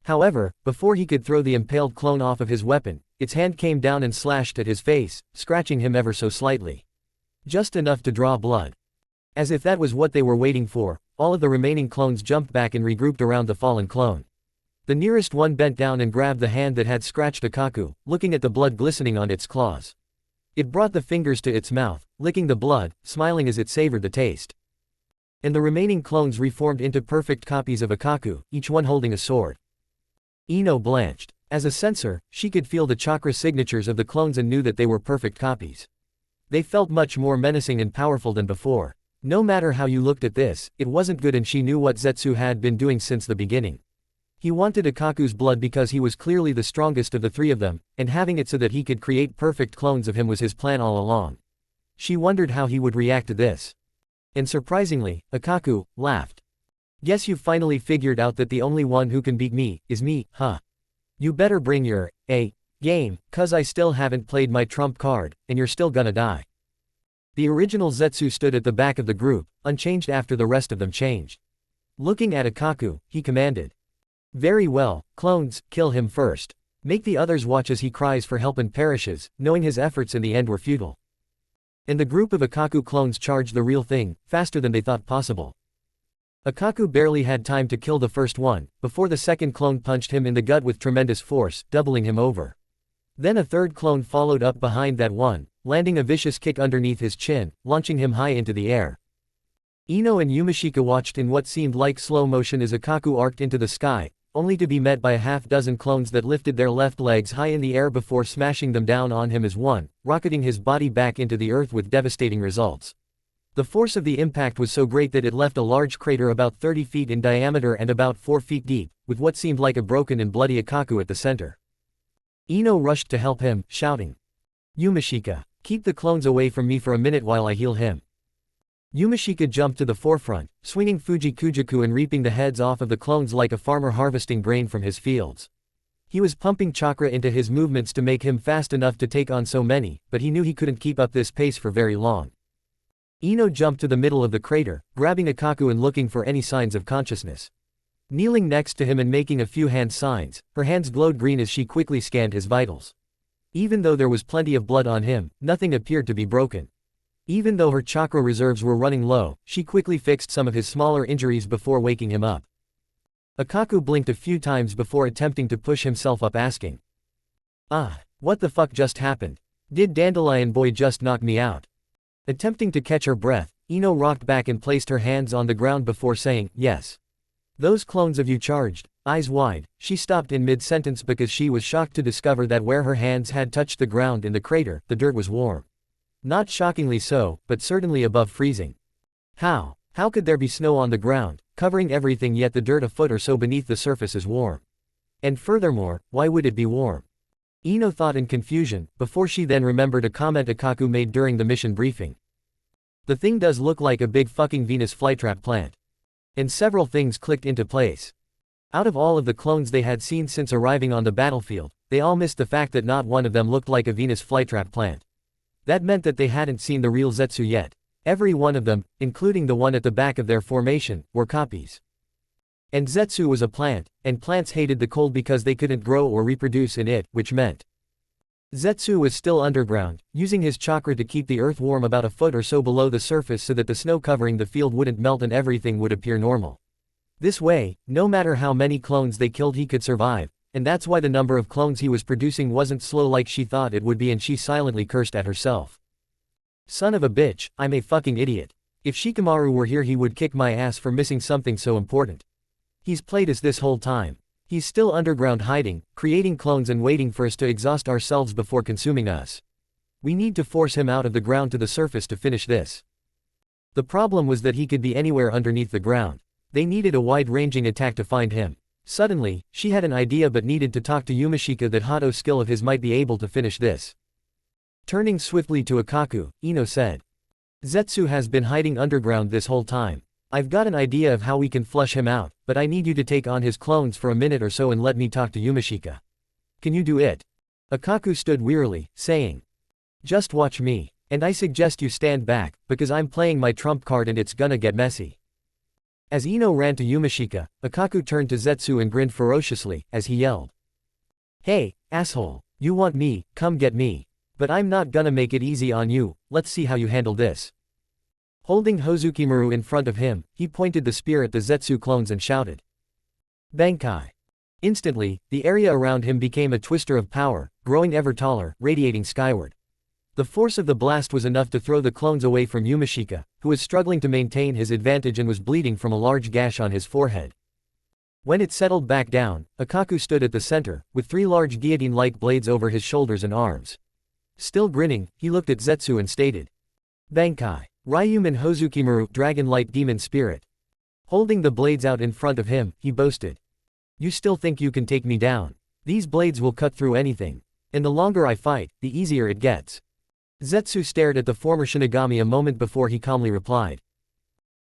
However, before he could throw the impaled clone off of his weapon, its hand came down and slashed at his face, scratching him ever so slightly. Just enough to draw blood. As if that was what they were waiting for, all of the remaining clones jumped back and regrouped around the fallen clone. The nearest one bent down and grabbed the hand that had scratched Akaku, looking at the blood glistening on its claws. It brought the fingers to its mouth, licking the blood, smiling as it savored the taste. And the remaining clones reformed into perfect copies of Akaku, each one holding a sword. Ino blanched. As a sensor, she could feel the chakra signatures of the clones and knew that they were perfect copies. They felt much more menacing and powerful than before. No matter how you looked at this, it wasn't good, and she knew what Zetsu had been doing since the beginning. He wanted Akaku's blood because he was clearly the strongest of the three of them, and having it so that he could create perfect clones of him was his plan all along. She wondered how he would react to this. And surprisingly, Akaku laughed. "Guess you finally figured out that the only one who can beat me is me, huh? You better bring your game, 'cause I still haven't played my trump card, and you're still gonna die." The original Zetsu stood at the back of the group, unchanged after the rest of them changed. Looking at Akaku, he commanded. "Very well, clones, kill him first. Make the others watch as he cries for help and perishes, knowing his efforts in the end were futile." And the group of Akaku clones charged the real thing, faster than they thought possible. Akaku barely had time to kill the first one, before the second clone punched him in the gut with tremendous force, doubling him over. Then a third clone followed up behind that one, landing a vicious kick underneath his chin, launching him high into the air. Ino and Yumashika watched in what seemed like slow motion as Akaku arced into the sky, only to be met by a half-dozen clones that lifted their left legs high in the air before smashing them down on him as one, rocketing his body back into the earth with devastating results. The force of the impact was so great that it left a large crater about 30 feet in diameter and about 4 feet deep, with what seemed like a broken and bloody Akaku at the center. Ino rushed to help him, shouting, "Yumashika, keep the clones away from me for a minute while I heal him." Yumashika jumped to the forefront, swinging Fuji Kujaku and reaping the heads off of the clones like a farmer harvesting grain from his fields. He was pumping chakra into his movements to make him fast enough to take on so many, but he knew he couldn't keep up this pace for very long. Ino jumped to the middle of the crater, grabbing Akaku and looking for any signs of consciousness. Kneeling next to him and making a few hand signs, her hands glowed green as she quickly scanned his vitals. Even though there was plenty of blood on him, nothing appeared to be broken. Even though her chakra reserves were running low, she quickly fixed some of his smaller injuries before waking him up. Akaku blinked a few times before attempting to push himself up, asking, what the fuck just happened? Did Dandelion Boy just knock me out?" Attempting to catch her breath, Ino rocked back and placed her hands on the ground before saying, "Yes. Those clones of you charged." Eyes wide, she stopped in mid-sentence because she was shocked to discover that where her hands had touched the ground in the crater, the dirt was warm. Not shockingly so, but certainly above freezing. How could there be snow on the ground, covering everything, yet the dirt a foot or so beneath the surface is warm? And furthermore, why would it be warm? Ino thought in confusion, before she then remembered a comment Akaku made during the mission briefing. "The thing does look like a big fucking Venus flytrap plant." And several things clicked into place. Out of all of the clones they had seen since arriving on the battlefield, they all missed the fact that not one of them looked like a Venus flytrap plant. That meant that they hadn't seen the real Zetsu yet. Every one of them, including the one at the back of their formation, were copies. And Zetsu was a plant, and plants hated the cold because they couldn't grow or reproduce in it, which meant Zetsu was still underground, using his chakra to keep the earth warm about a foot or so below the surface so that the snow covering the field wouldn't melt and everything would appear normal. This way, no matter how many clones they killed, he could survive. And that's why the number of clones he was producing wasn't slow like she thought it would be, and she silently cursed at herself. "Son of a bitch, I'm a fucking idiot. If Shikamaru were here he would kick my ass for missing something so important. He's played us this whole time. He's still underground hiding, creating clones and waiting for us to exhaust ourselves before consuming us. We need to force him out of the ground to the surface to finish this." The problem was that he could be anywhere underneath the ground. They needed a wide-ranging attack to find him. Suddenly, she had an idea but needed to talk to Yumashika that Hato skill of his might be able to finish this. Turning swiftly to Akaku, Ino said, "Zetsu has been hiding underground this whole time. I've got an idea of how we can flush him out, but I need you to take on his clones for a minute or so and let me talk to Yumashika. Can you do it?" Akaku stood wearily, saying, "Just watch me. And I suggest you stand back, because I'm playing my trump card and it's gonna get messy." As Ino ran to Yumashika, Akaku turned to Zetsu and grinned ferociously, as he yelled, "Hey, asshole, you want me, come get me. But I'm not gonna make it easy on you, let's see how you handle this." Holding Hozukimaru in front of him, he pointed the spear at the Zetsu clones and shouted, "Bankai." Instantly, the area around him became a twister of power, growing ever taller, radiating skyward. The force of the blast was enough to throw the clones away from Yumashika, who was struggling to maintain his advantage and was bleeding from a large gash on his forehead. When it settled back down, Akaku stood at the center, with 3 large guillotine-like blades over his shoulders and arms. Still grinning, he looked at Zetsu and stated, "Bankai. Ryuman Hozukimaru, Dragon Light Demon Spirit." Holding the blades out in front of him, he boasted, "You still think you can take me down? These blades will cut through anything. And the longer I fight, the easier it gets." Zetsu stared at the former Shinigami a moment before he calmly replied,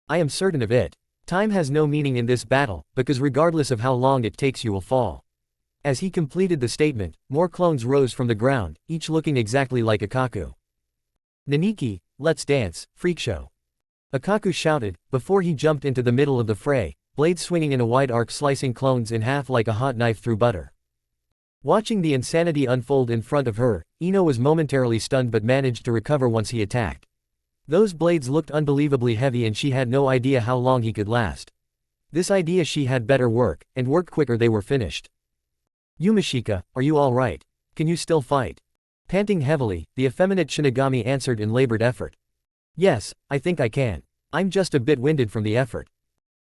"I am certain of it. Time has no meaning in this battle, because regardless of how long it takes you will fall." As he completed the statement, more clones rose from the ground, each looking exactly like Akaku. "Naniki, let's dance, freak show." Akaku shouted, before he jumped into the middle of the fray, blades swinging in a wide arc slicing clones in half like a hot knife through butter. Watching the insanity unfold in front of her, Ino was momentarily stunned but managed to recover once he attacked. Those blades looked unbelievably heavy and she had no idea how long he could last. This idea she had better work, and work quicker they were finished. Yumashika, are you alright? Can you still fight? Panting heavily, the effeminate Shinigami answered in labored effort. Yes, I think I can. I'm just a bit winded from the effort.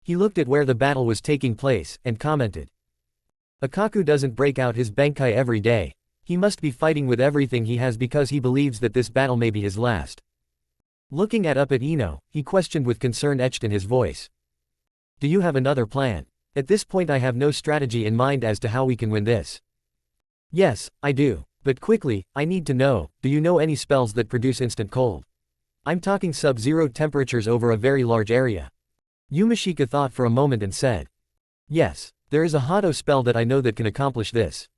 He looked at where the battle was taking place, and commented. Akaku doesn't break out his Bankai every day. He must be fighting with everything he has because he believes that this battle may be his last. Looking up at Ino, he questioned with concern etched in his voice. Do you have another plan? At this point I have no strategy in mind as to how we can win this. Yes, I do. But quickly, I need to know, do you know any spells that produce instant cold? I'm talking sub-zero temperatures over a very large area. Yumashika thought for a moment and said. Yes, there is a Hado spell that I know that can accomplish this.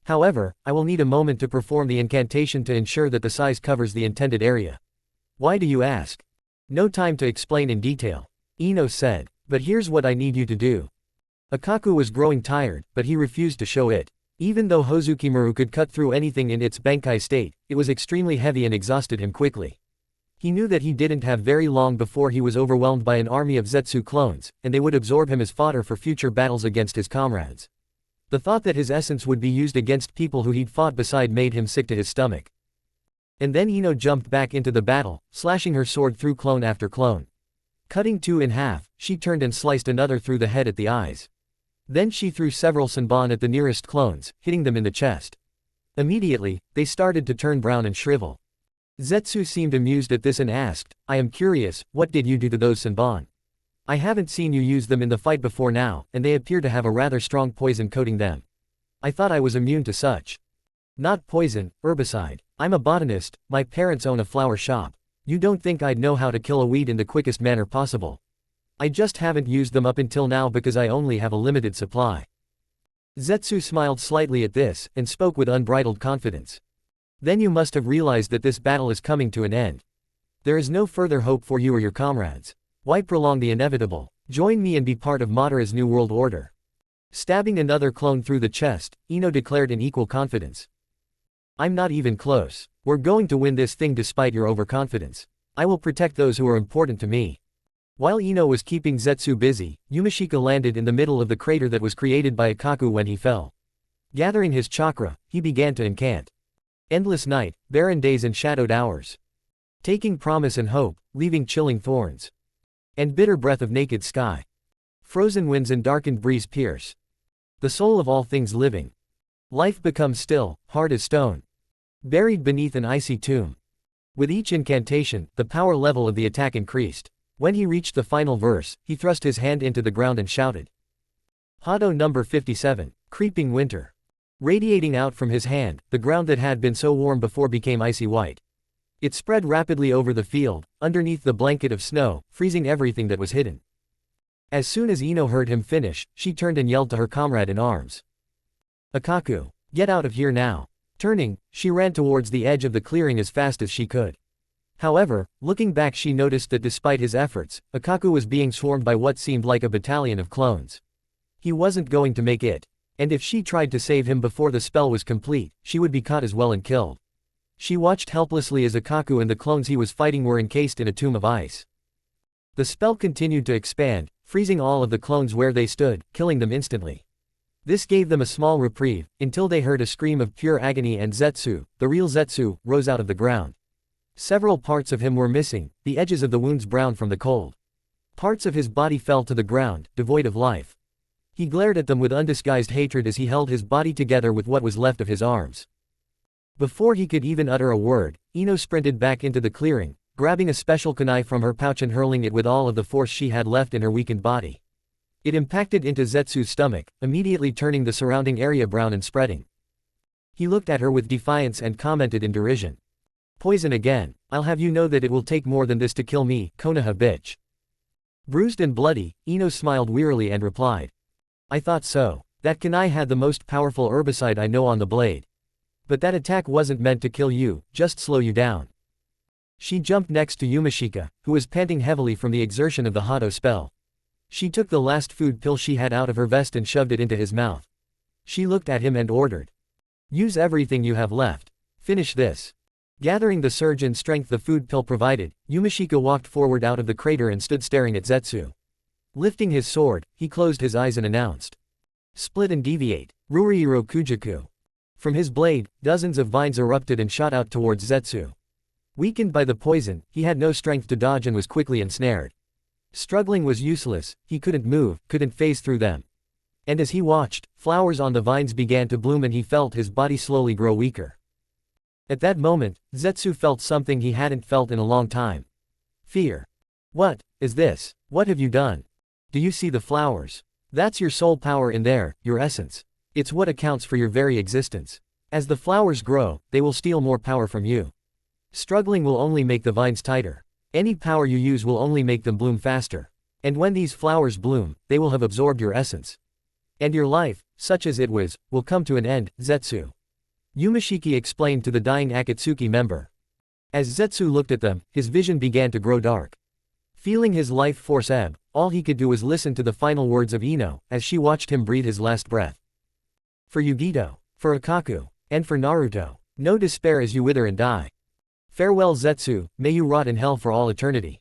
However, I will need a moment to perform the incantation to ensure that the size covers the intended area. Why do you ask? No time to explain in detail. Ino said, but here's what I need you to do. Akaku was growing tired, but he refused to show it. Even though Hozukimaru could cut through anything in its Bankai state, it was extremely heavy and exhausted him quickly. He knew that he didn't have very long before he was overwhelmed by an army of Zetsu clones, and they would absorb him as fodder for future battles against his comrades. The thought that his essence would be used against people who he'd fought beside made him sick to his stomach. And then Ino jumped back into the battle, slashing her sword through clone after clone. Cutting two in half, she turned and sliced another through the head at the eyes. Then she threw several senbon at the nearest clones, hitting them in the chest. Immediately, they started to turn brown and shrivel. Zetsu seemed amused at this and asked, I am curious, what did you do to those senbon? I haven't seen you use them in the fight before now, and they appear to have a rather strong poison coating them. I thought I was immune to such. Not poison, herbicide. I'm a botanist, my parents own a flower shop. You don't think I'd know how to kill a weed in the quickest manner possible. I just haven't used them up until now because I only have a limited supply. Zetsu smiled slightly at this, and spoke with unbridled confidence. Then you must have realized that this battle is coming to an end. There is no further hope for you or your comrades. Why prolong the inevitable? Join me and be part of Madara's new world order. Stabbing another clone through the chest, Ino declared in equal confidence. I'm not even close. We're going to win this thing despite your overconfidence. I will protect those who are important to me. While Ino was keeping Zetsu busy, Yumashika landed in the middle of the crater that was created by Akaku when he fell. Gathering his chakra, he began to incant. Endless night, barren days and shadowed hours. Taking promise and hope, leaving chilling thorns. And bitter breath of naked sky. Frozen winds and darkened breeze pierce. The soul of all things living. Life becomes still, hard as stone. Buried beneath an icy tomb. With each incantation, the power level of the attack increased. When he reached the final verse, he thrust his hand into the ground and shouted. Hado number 57, Creeping Winter. Radiating out from his hand, the ground that had been so warm before became icy white. It spread rapidly over the field, underneath the blanket of snow, freezing everything that was hidden. As soon as Ino heard him finish, she turned and yelled to her comrade in arms. Akaku, get out of here now. Turning, she ran towards the edge of the clearing as fast as she could. However, looking back she noticed that despite his efforts, Akaku was being swarmed by what seemed like a battalion of clones. He wasn't going to make it. And if she tried to save him before the spell was complete, she would be caught as well and killed. She watched helplessly as Akaku and the clones he was fighting were encased in a tomb of ice. The spell continued to expand, freezing all of the clones where they stood, killing them instantly. This gave them a small reprieve, until they heard a scream of pure agony and Zetsu, the real Zetsu, rose out of the ground. Several parts of him were missing, the edges of the wounds brown from the cold. Parts of his body fell to the ground, devoid of life. He glared at them with undisguised hatred as he held his body together with what was left of his arms. Before he could even utter a word, Ino sprinted back into the clearing, grabbing a special kunai from her pouch and hurling it with all of the force she had left in her weakened body. It impacted into Zetsu's stomach, immediately turning the surrounding area brown and spreading. He looked at her with defiance and commented in derision. Poison again, I'll have you know that it will take more than this to kill me, Konoha bitch. Bruised and bloody, Ino smiled wearily and replied. I thought so. That kunai had the most powerful herbicide I know on the blade. But that attack wasn't meant to kill you, just slow you down. She jumped next to Yumashika, who was panting heavily from the exertion of the Hado spell. She took the last food pill she had out of her vest and shoved it into his mouth. She looked at him and ordered. Use everything you have left. Finish this. Gathering the surge and strength the food pill provided, Yumashika walked forward out of the crater and stood staring at Zetsu. Lifting his sword, he closed his eyes and announced. Split and deviate, Ruroiro Kujaku. From his blade, dozens of vines erupted and shot out towards Zetsu. Weakened by the poison, he had no strength to dodge and was quickly ensnared. Struggling was useless, he couldn't move, couldn't phase through them. And as he watched, flowers on the vines began to bloom and he felt his body slowly grow weaker. At that moment, Zetsu felt something he hadn't felt in a long time. Fear. What is this? What have you done? Do you see the flowers? That's your soul power in there, your essence. It's what accounts for your very existence. As the flowers grow, they will steal more power from you. Struggling will only make the vines tighter. Any power you use will only make them bloom faster. And when these flowers bloom, they will have absorbed your essence. And your life, such as it was, will come to an end, Zetsu. Yumashiki explained to the dying Akatsuki member. As Zetsu looked at them, his vision began to grow dark. Feeling his life force ebb, all he could do was listen to the final words of Ino, as she watched him breathe his last breath. For Yugito, for Akaku, and for Naruto, no despair as you wither and die. Farewell Zetsu, may you rot in hell for all eternity.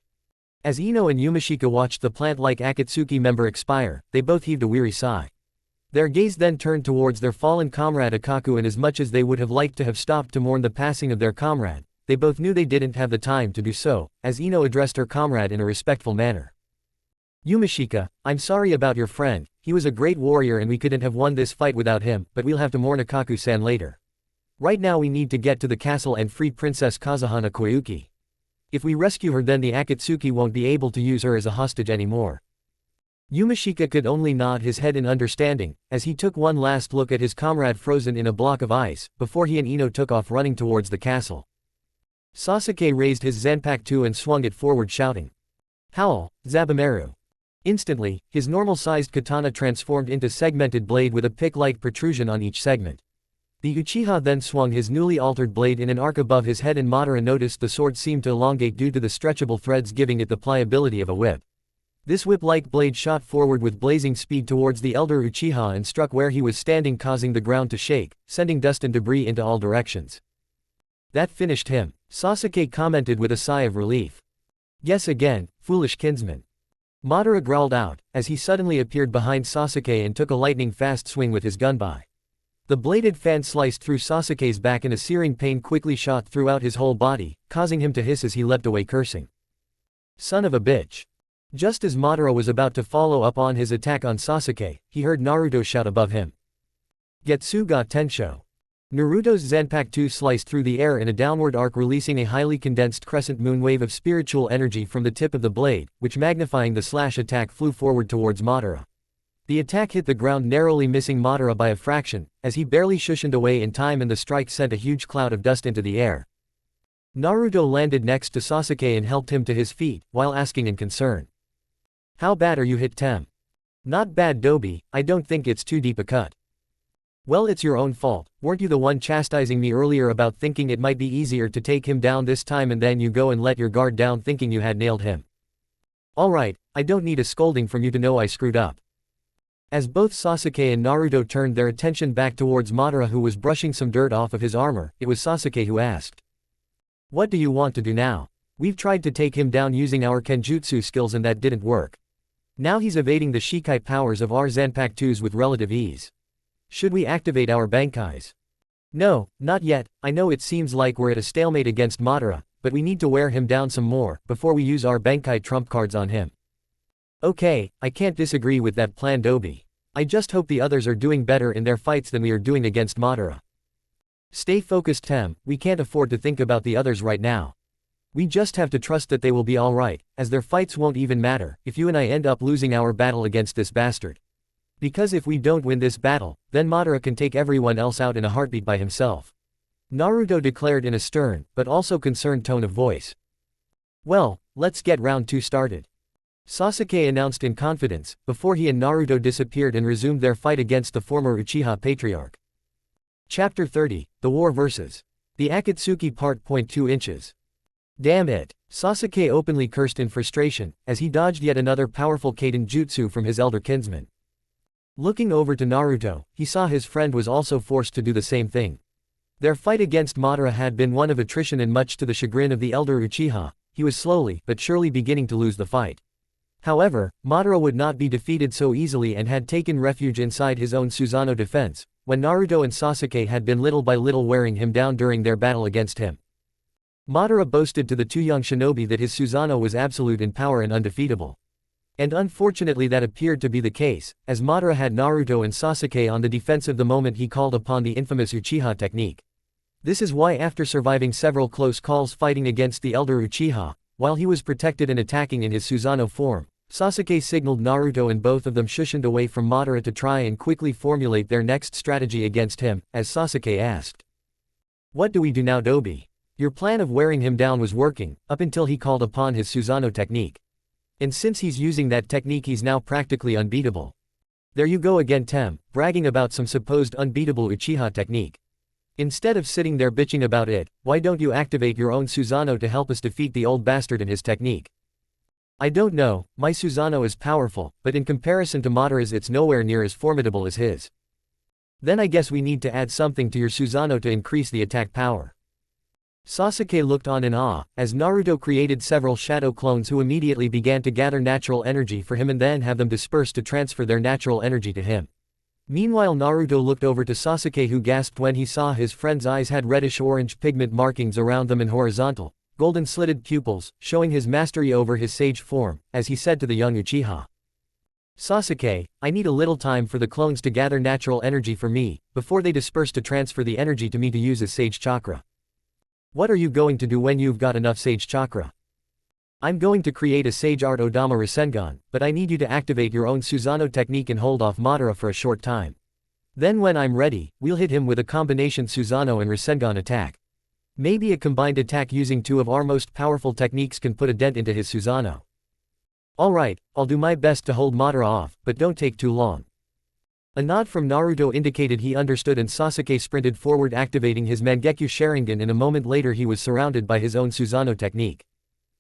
As Ino and Yumashika watched the plant-like Akatsuki member expire, they both heaved a weary sigh. Their gaze then turned towards their fallen comrade Akaku, and as much as they would have liked to have stopped to mourn the passing of their comrade, they both knew they didn't have the time to do so, as Ino addressed her comrade in a respectful manner. Yumashika, I'm sorry about your friend, he was a great warrior and we couldn't have won this fight without him, but we'll have to mourn Akaku-san later. Right now we need to get to the castle and free Princess Kazuhana Koyuki. If we rescue her, then the Akatsuki won't be able to use her as a hostage anymore. Yumashika could only nod his head in understanding, as he took one last look at his comrade frozen in a block of ice, before he and Ino took off running towards the castle. Sasuke raised his Zanpakuto and swung it forward shouting. Howl, Zabumaru. Instantly, his normal-sized katana transformed into segmented blade with a pick-like protrusion on each segment. The Uchiha then swung his newly altered blade in an arc above his head, and Madara noticed the sword seemed to elongate due to the stretchable threads, giving it the pliability of a whip. This whip-like blade shot forward with blazing speed towards the elder Uchiha and struck where he was standing, causing the ground to shake, sending dust and debris into all directions. That finished him, Sasuke commented with a sigh of relief. Guess again, foolish kinsman. Madara growled out, as he suddenly appeared behind Sasuke and took a lightning-fast swing with his gunbai. The bladed fan sliced through Sasuke's back and a searing pain quickly shot throughout his whole body, causing him to hiss as he leapt away cursing. Son of a bitch. Just as Madara was about to follow up on his attack on Sasuke, he heard Naruto shout above him. Getsu ga Tensho. Naruto's Zanpakuto sliced through the air in a downward arc, releasing a highly condensed crescent moon wave of spiritual energy from the tip of the blade, which magnifying the slash attack flew forward towards Madara. The attack hit the ground, narrowly missing Madara by a fraction, as he barely cushioned away in time, and the strike sent a huge cloud of dust into the air. Naruto landed next to Sasuke and helped him to his feet, while asking in concern. How bad are you hit, Tem? Not bad, Dobi, I don't think it's too deep a cut. Well, it's your own fault, weren't you the one chastising me earlier about thinking it might be easier to take him down this time, and then you go and let your guard down thinking you had nailed him. Alright, I don't need a scolding from you to know I screwed up. As both Sasuke and Naruto turned their attention back towards Madara, who was brushing some dirt off of his armor, it was Sasuke who asked. What do you want to do now? We've tried to take him down using our Kenjutsu skills and that didn't work. Now he's evading the Shikai powers of our Zanpakutos with relative ease. Should we activate our Bankais? No, not yet. I know it seems like we're at a stalemate against Madara, but we need to wear him down some more, before we use our Bankai trump cards on him. Okay, I can't disagree with that plan, Dobi. I just hope the others are doing better in their fights than we are doing against Madara. Stay focused, Tem, we can't afford to think about the others right now. We just have to trust that they will be alright, as their fights won't even matter if you and I end up losing our battle against this bastard. Because if we don't win this battle, then Madara can take everyone else out in a heartbeat by himself. Naruto declared in a stern, but also concerned tone of voice. Well, let's get round 2 started. Sasuke announced in confidence, before he and Naruto disappeared and resumed their fight against the former Uchiha Patriarch. Chapter 30, The War vs. the Akatsuki Part. 2 inches. Damn it! Sasuke openly cursed in frustration, as he dodged yet another powerful Kaden jutsu from his elder kinsman. Looking over to Naruto, he saw his friend was also forced to do the same thing. Their fight against Madara had been one of attrition, and much to the chagrin of the elder Uchiha, he was slowly but surely beginning to lose the fight. However, Madara would not be defeated so easily and had taken refuge inside his own Susanoo defense, when Naruto and Sasuke had been little by little wearing him down during their battle against him. Madara boasted to the two young shinobi that his Susanoo was absolute in power and undefeatable. And unfortunately that appeared to be the case, as Madara had Naruto and Sasuke on the defensive the moment he called upon the infamous Uchiha technique. This is why after surviving several close calls fighting against the elder Uchiha, while he was protected and attacking in his Susanoo form, Sasuke signaled Naruto and both of them shushioned away from Madara to try and quickly formulate their next strategy against him, as Sasuke asked. "What do we do now, Dobi? Your plan of wearing him down was working, up until he called upon his Susanoo technique. And since he's using that technique he's now practically unbeatable. There you go again bragging about some supposed unbeatable Uchiha technique. Instead of sitting there bitching about it, why don't you activate your own Susanoo to help us defeat the old bastard and his technique?" "I don't know, my Susanoo is powerful, but in comparison to Madara's it's nowhere near as formidable as his." "Then I guess we need to add something to your Susanoo to increase the attack power." Sasuke looked on in awe, as Naruto created several shadow clones who immediately began to gather natural energy for him and then have them disperse to transfer their natural energy to him. Meanwhile Naruto looked over to Sasuke who gasped when he saw his friend's eyes had reddish-orange pigment markings around them and horizontal, golden-slitted pupils, showing his mastery over his sage form, as he said to the young Uchiha. "Sasuke, I need a little time for the clones to gather natural energy for me, before they disperse to transfer the energy to me to use as sage chakra." "What are you going to do when you've got enough sage chakra?" "I'm going to create a sage art Odama Rasengan, but I need you to activate your own Susanoo technique and hold off Madara for a short time. Then when I'm ready, we'll hit him with a combination Susanoo and Rasengan attack. Maybe a combined attack using two of our most powerful techniques can put a dent into his Susanoo." "Alright, I'll do my best to hold Madara off, but don't take too long." A nod from Naruto indicated he understood and Sasuke sprinted forward activating his Mangekyo Sharingan and a moment later he was surrounded by his own Susanoo technique.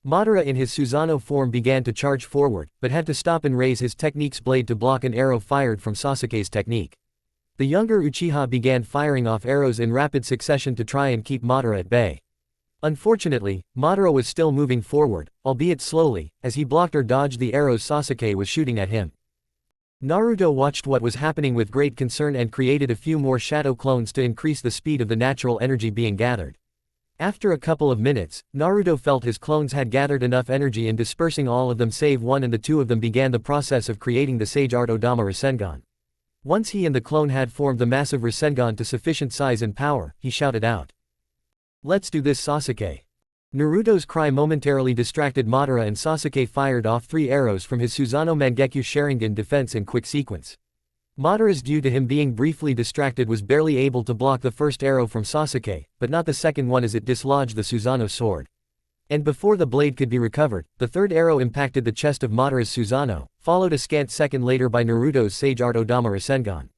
Madara in his Susanoo form began to charge forward, but had to stop and raise his technique's blade to block an arrow fired from Sasuke's technique. The younger Uchiha began firing off arrows in rapid succession to try and keep Madara at bay. Unfortunately, Madara was still moving forward, albeit slowly, as he blocked or dodged the arrows Sasuke was shooting at him. Naruto watched what was happening with great concern and created a few more shadow clones to increase the speed of the natural energy being gathered. After a couple of minutes, Naruto felt his clones had gathered enough energy in dispersing all of them save one and the two of them began the process of creating the Sage Art Odama Rasengan. Once he and the clone had formed the massive Rasengan to sufficient size and power, he shouted out. "Let's do this, Sasuke." Naruto's cry momentarily distracted Madara and Sasuke fired off 3 arrows from his Susanoo Mangekyo Sharingan defense in quick sequence. Madara's due to him being briefly distracted was barely able to block the first arrow from Sasuke, but not the second one as it dislodged the Susanoo sword. And before the blade could be recovered, the third arrow impacted the chest of Madara's Susanoo, followed a scant second later by Naruto's Sage Art Odama Rasengan.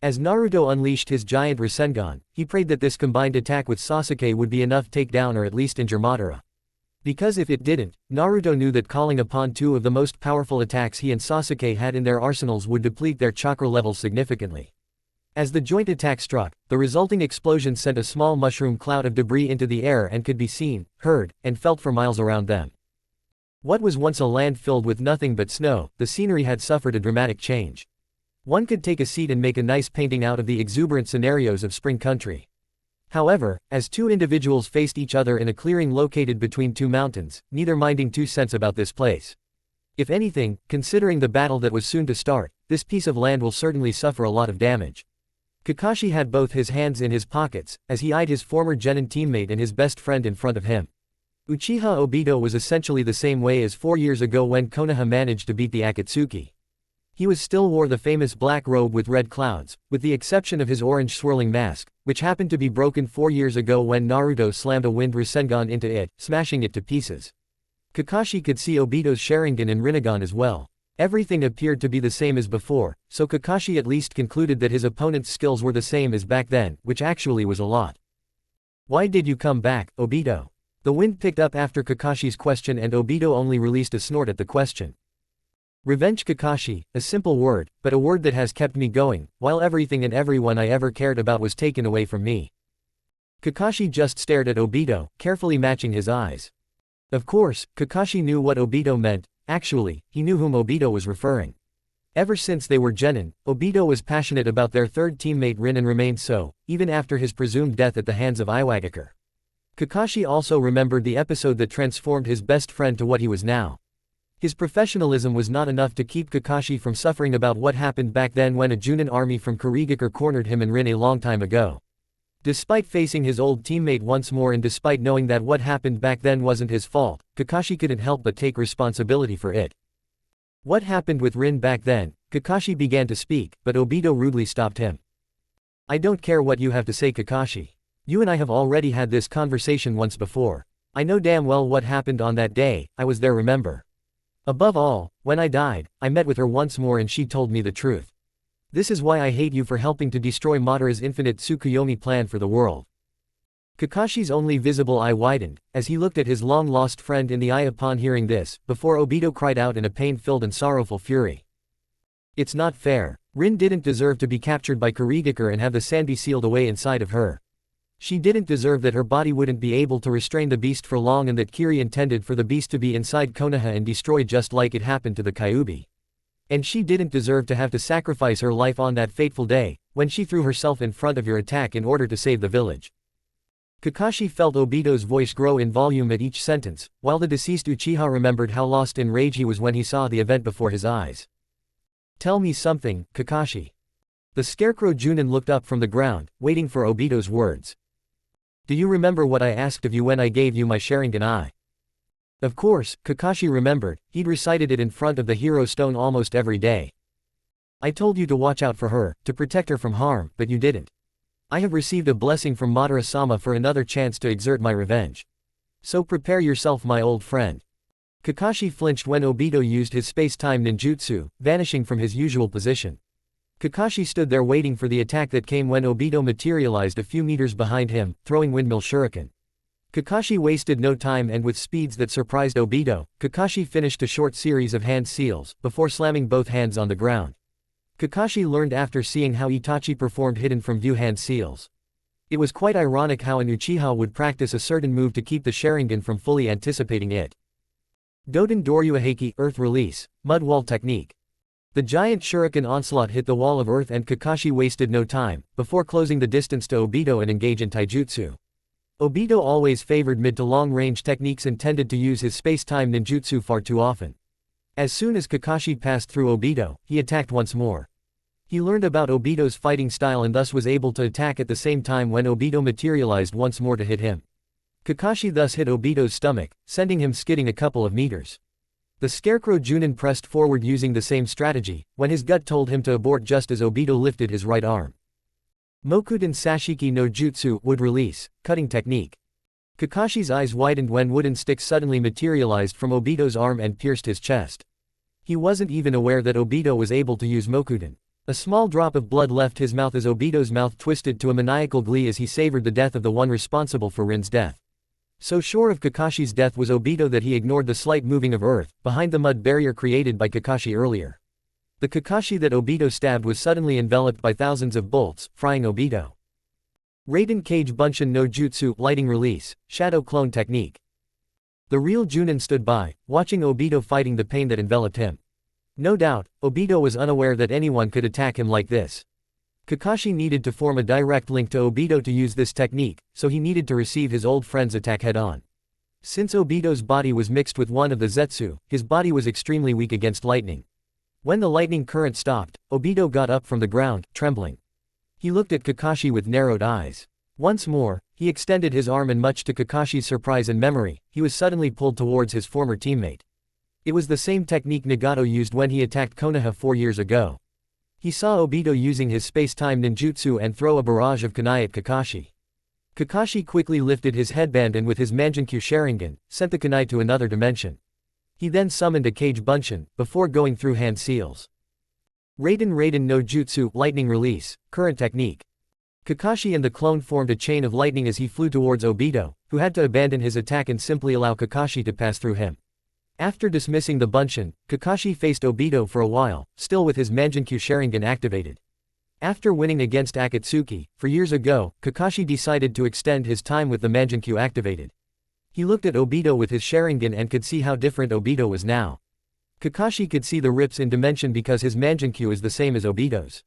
As Naruto unleashed his giant Rasengan, he prayed that this combined attack with Sasuke would be enough to take down or at least injure Madara. Because if it didn't, Naruto knew that calling upon 2 of the most powerful attacks he and Sasuke had in their arsenals would deplete their chakra levels significantly. As the joint attack struck, the resulting explosion sent a small mushroom cloud of debris into the air and could be seen, heard, and felt for miles around them. What was once a land filled with nothing but snow, the scenery had suffered a dramatic change. One could take a seat and make a nice painting out of the exuberant scenarios of spring country. However, as 2 individuals faced each other in a clearing located between 2 mountains, neither minding 2 cents about this place. If anything, considering the battle that was soon to start, this piece of land will certainly suffer a lot of damage. Kakashi had both his hands in his pockets, as he eyed his former genin teammate and his best friend in front of him. Uchiha Obito was essentially the same way as 4 years ago when Konoha managed to beat the Akatsuki. He still wore the famous black robe with red clouds, with the exception of his orange swirling mask, which happened to be broken 4 years ago when Naruto slammed a wind Rasengan into it, smashing it to pieces. Kakashi could see Obito's Sharingan and Rinnegan as well. Everything appeared to be the same as before, so Kakashi at least concluded that his opponent's skills were the same as back then, which actually was a lot. "Why did you come back, Obito?" The wind picked up after Kakashi's question and Obito only released a snort at the question. "Revenge, Kakashi, a simple word, but a word that has kept me going, while everything and everyone I ever cared about was taken away from me." Kakashi just stared at Obito, carefully matching his eyes. Of course, Kakashi knew what Obito meant, Actually, he knew whom Obito was referring. Ever since they were genin, Obito was passionate about their third teammate Rin and remained so, even after his presumed death at the hands of Iwagakure. Kakashi also remembered the episode that transformed his best friend to what he was now. His professionalism was not enough to keep Kakashi from suffering about what happened back then when a Junin army from Kurigakure cornered him and Rin a long time ago. Despite facing his old teammate once more and despite knowing that what happened back then wasn't his fault, Kakashi couldn't help but take responsibility for it. What happened with Rin back then? Kakashi began to speak, but Obito rudely stopped him. I don't care what you have to say, Kakashi. You and I have already had this conversation once before. I know damn well what happened on that day, I was there, remember? Above all, when I died, I met with her once more and she told me the truth. This is why I hate you for helping to destroy Madara's infinite Tsukuyomi plan for the world. Kakashi's only visible eye widened, as he looked at his long-lost friend in the eye upon hearing this, before Obito cried out in a pain-filled and sorrowful fury. It's not fair. Rin didn't deserve to be captured by Kurigakure and have the Sanbi sealed away inside of her. She didn't deserve that her body wouldn't be able to restrain the beast for long and that Kiri intended for the beast to be inside Konoha and destroyed just like it happened to the Kyuubi. And she didn't deserve to have to sacrifice her life on that fateful day, when she threw herself in front of your attack in order to save the village. Kakashi felt Obito's voice grow in volume at each sentence, while the deceased Uchiha remembered how lost in rage he was when he saw the event before his eyes. Tell me something, Kakashi. The scarecrow Junin looked up from the ground, waiting for Obito's words. Do you remember what I asked of you when I gave you my Sharingan eye? Of course, Kakashi remembered. He'd recited it in front of the hero stone almost every day. I told you to watch out for her, to protect her from harm, but you didn't. I have received a blessing from Madara-sama for another chance to exert my revenge. So prepare yourself, my old friend. Kakashi flinched when Obito used his space-time ninjutsu, vanishing from his usual position. Kakashi stood there waiting for the attack that came when Obito materialized a few meters behind him, throwing windmill shuriken. Kakashi wasted no time and with speeds that surprised Obito, Kakashi finished a short series of hand seals, before slamming both hands on the ground. Kakashi learned after seeing how Itachi performed hidden from view hand seals. It was quite ironic how an Uchiha would practice a certain move to keep the Sharingan from fully anticipating it. Doden Doryuaheki Earth Release, Mud Wall Technique. The giant shuriken onslaught hit the wall of earth and Kakashi wasted no time, before closing the distance to Obito and engage in taijutsu. Obito always favored mid to long-range techniques intended to use his space-time ninjutsu far too often. As soon as Kakashi passed through Obito, he attacked once more. He learned about Obito's fighting style and thus was able to attack at the same time when Obito materialized once more to hit him. Kakashi thus hit Obito's stomach, sending him skidding a couple of meters. The scarecrow Junin pressed forward using the same strategy, when his gut told him to abort just as Obito lifted his right arm. Mokuden Sashiki no Jutsu, Wood Release, Cutting Technique. Kakashi's eyes widened when wooden sticks suddenly materialized from Obito's arm and pierced his chest. He wasn't even aware that Obito was able to use Mokuden. A small drop of blood left his mouth as Obito's mouth twisted to a maniacal glee as he savored the death of the one responsible for Rin's death. So sure of Kakashi's death was Obito that he ignored the slight moving of earth, behind the mud barrier created by Kakashi earlier. The Kakashi that Obito stabbed was suddenly enveloped by thousands of bolts, frying Obito. Raiden Cage Bunshin no Jutsu, Lighting Release, Shadow Clone Technique. The real Junin stood by, watching Obito fighting the pain that enveloped him. No doubt, Obito was unaware that anyone could attack him like this. Kakashi needed to form a direct link to Obito to use this technique, so he needed to receive his old friend's attack head-on. Since Obito's body was mixed with one of the Zetsu, his body was extremely weak against lightning. When the lightning current stopped, Obito got up from the ground, trembling. He looked at Kakashi with narrowed eyes. Once more, he extended his arm and much to Kakashi's surprise and memory, he was suddenly pulled towards his former teammate. It was the same technique Nagato used when he attacked Konoha 4 years ago. He saw Obito using his space-time ninjutsu and throw a barrage of kunai at Kakashi. Kakashi quickly lifted his headband and with his Mangenkyu Sharingan, sent the kunai to another dimension. He then summoned a Cage Bunshin, before going through hand seals. Raiden no Jutsu, Lightning Release, Current Technique. Kakashi and the clone formed a chain of lightning as he flew towards Obito, who had to abandon his attack and simply allow Kakashi to pass through him. After dismissing the Bunshin, Kakashi faced Obito for a while, still with his Mangenkyu Sharingan activated. After winning against Akatsuki, 4 years ago, Kakashi decided to extend his time with the Mangenkyu activated. He looked at Obito with his Sharingan and could see how different Obito was now. Kakashi could see the rips in dimension because his mangenkyu is the same as Obito's.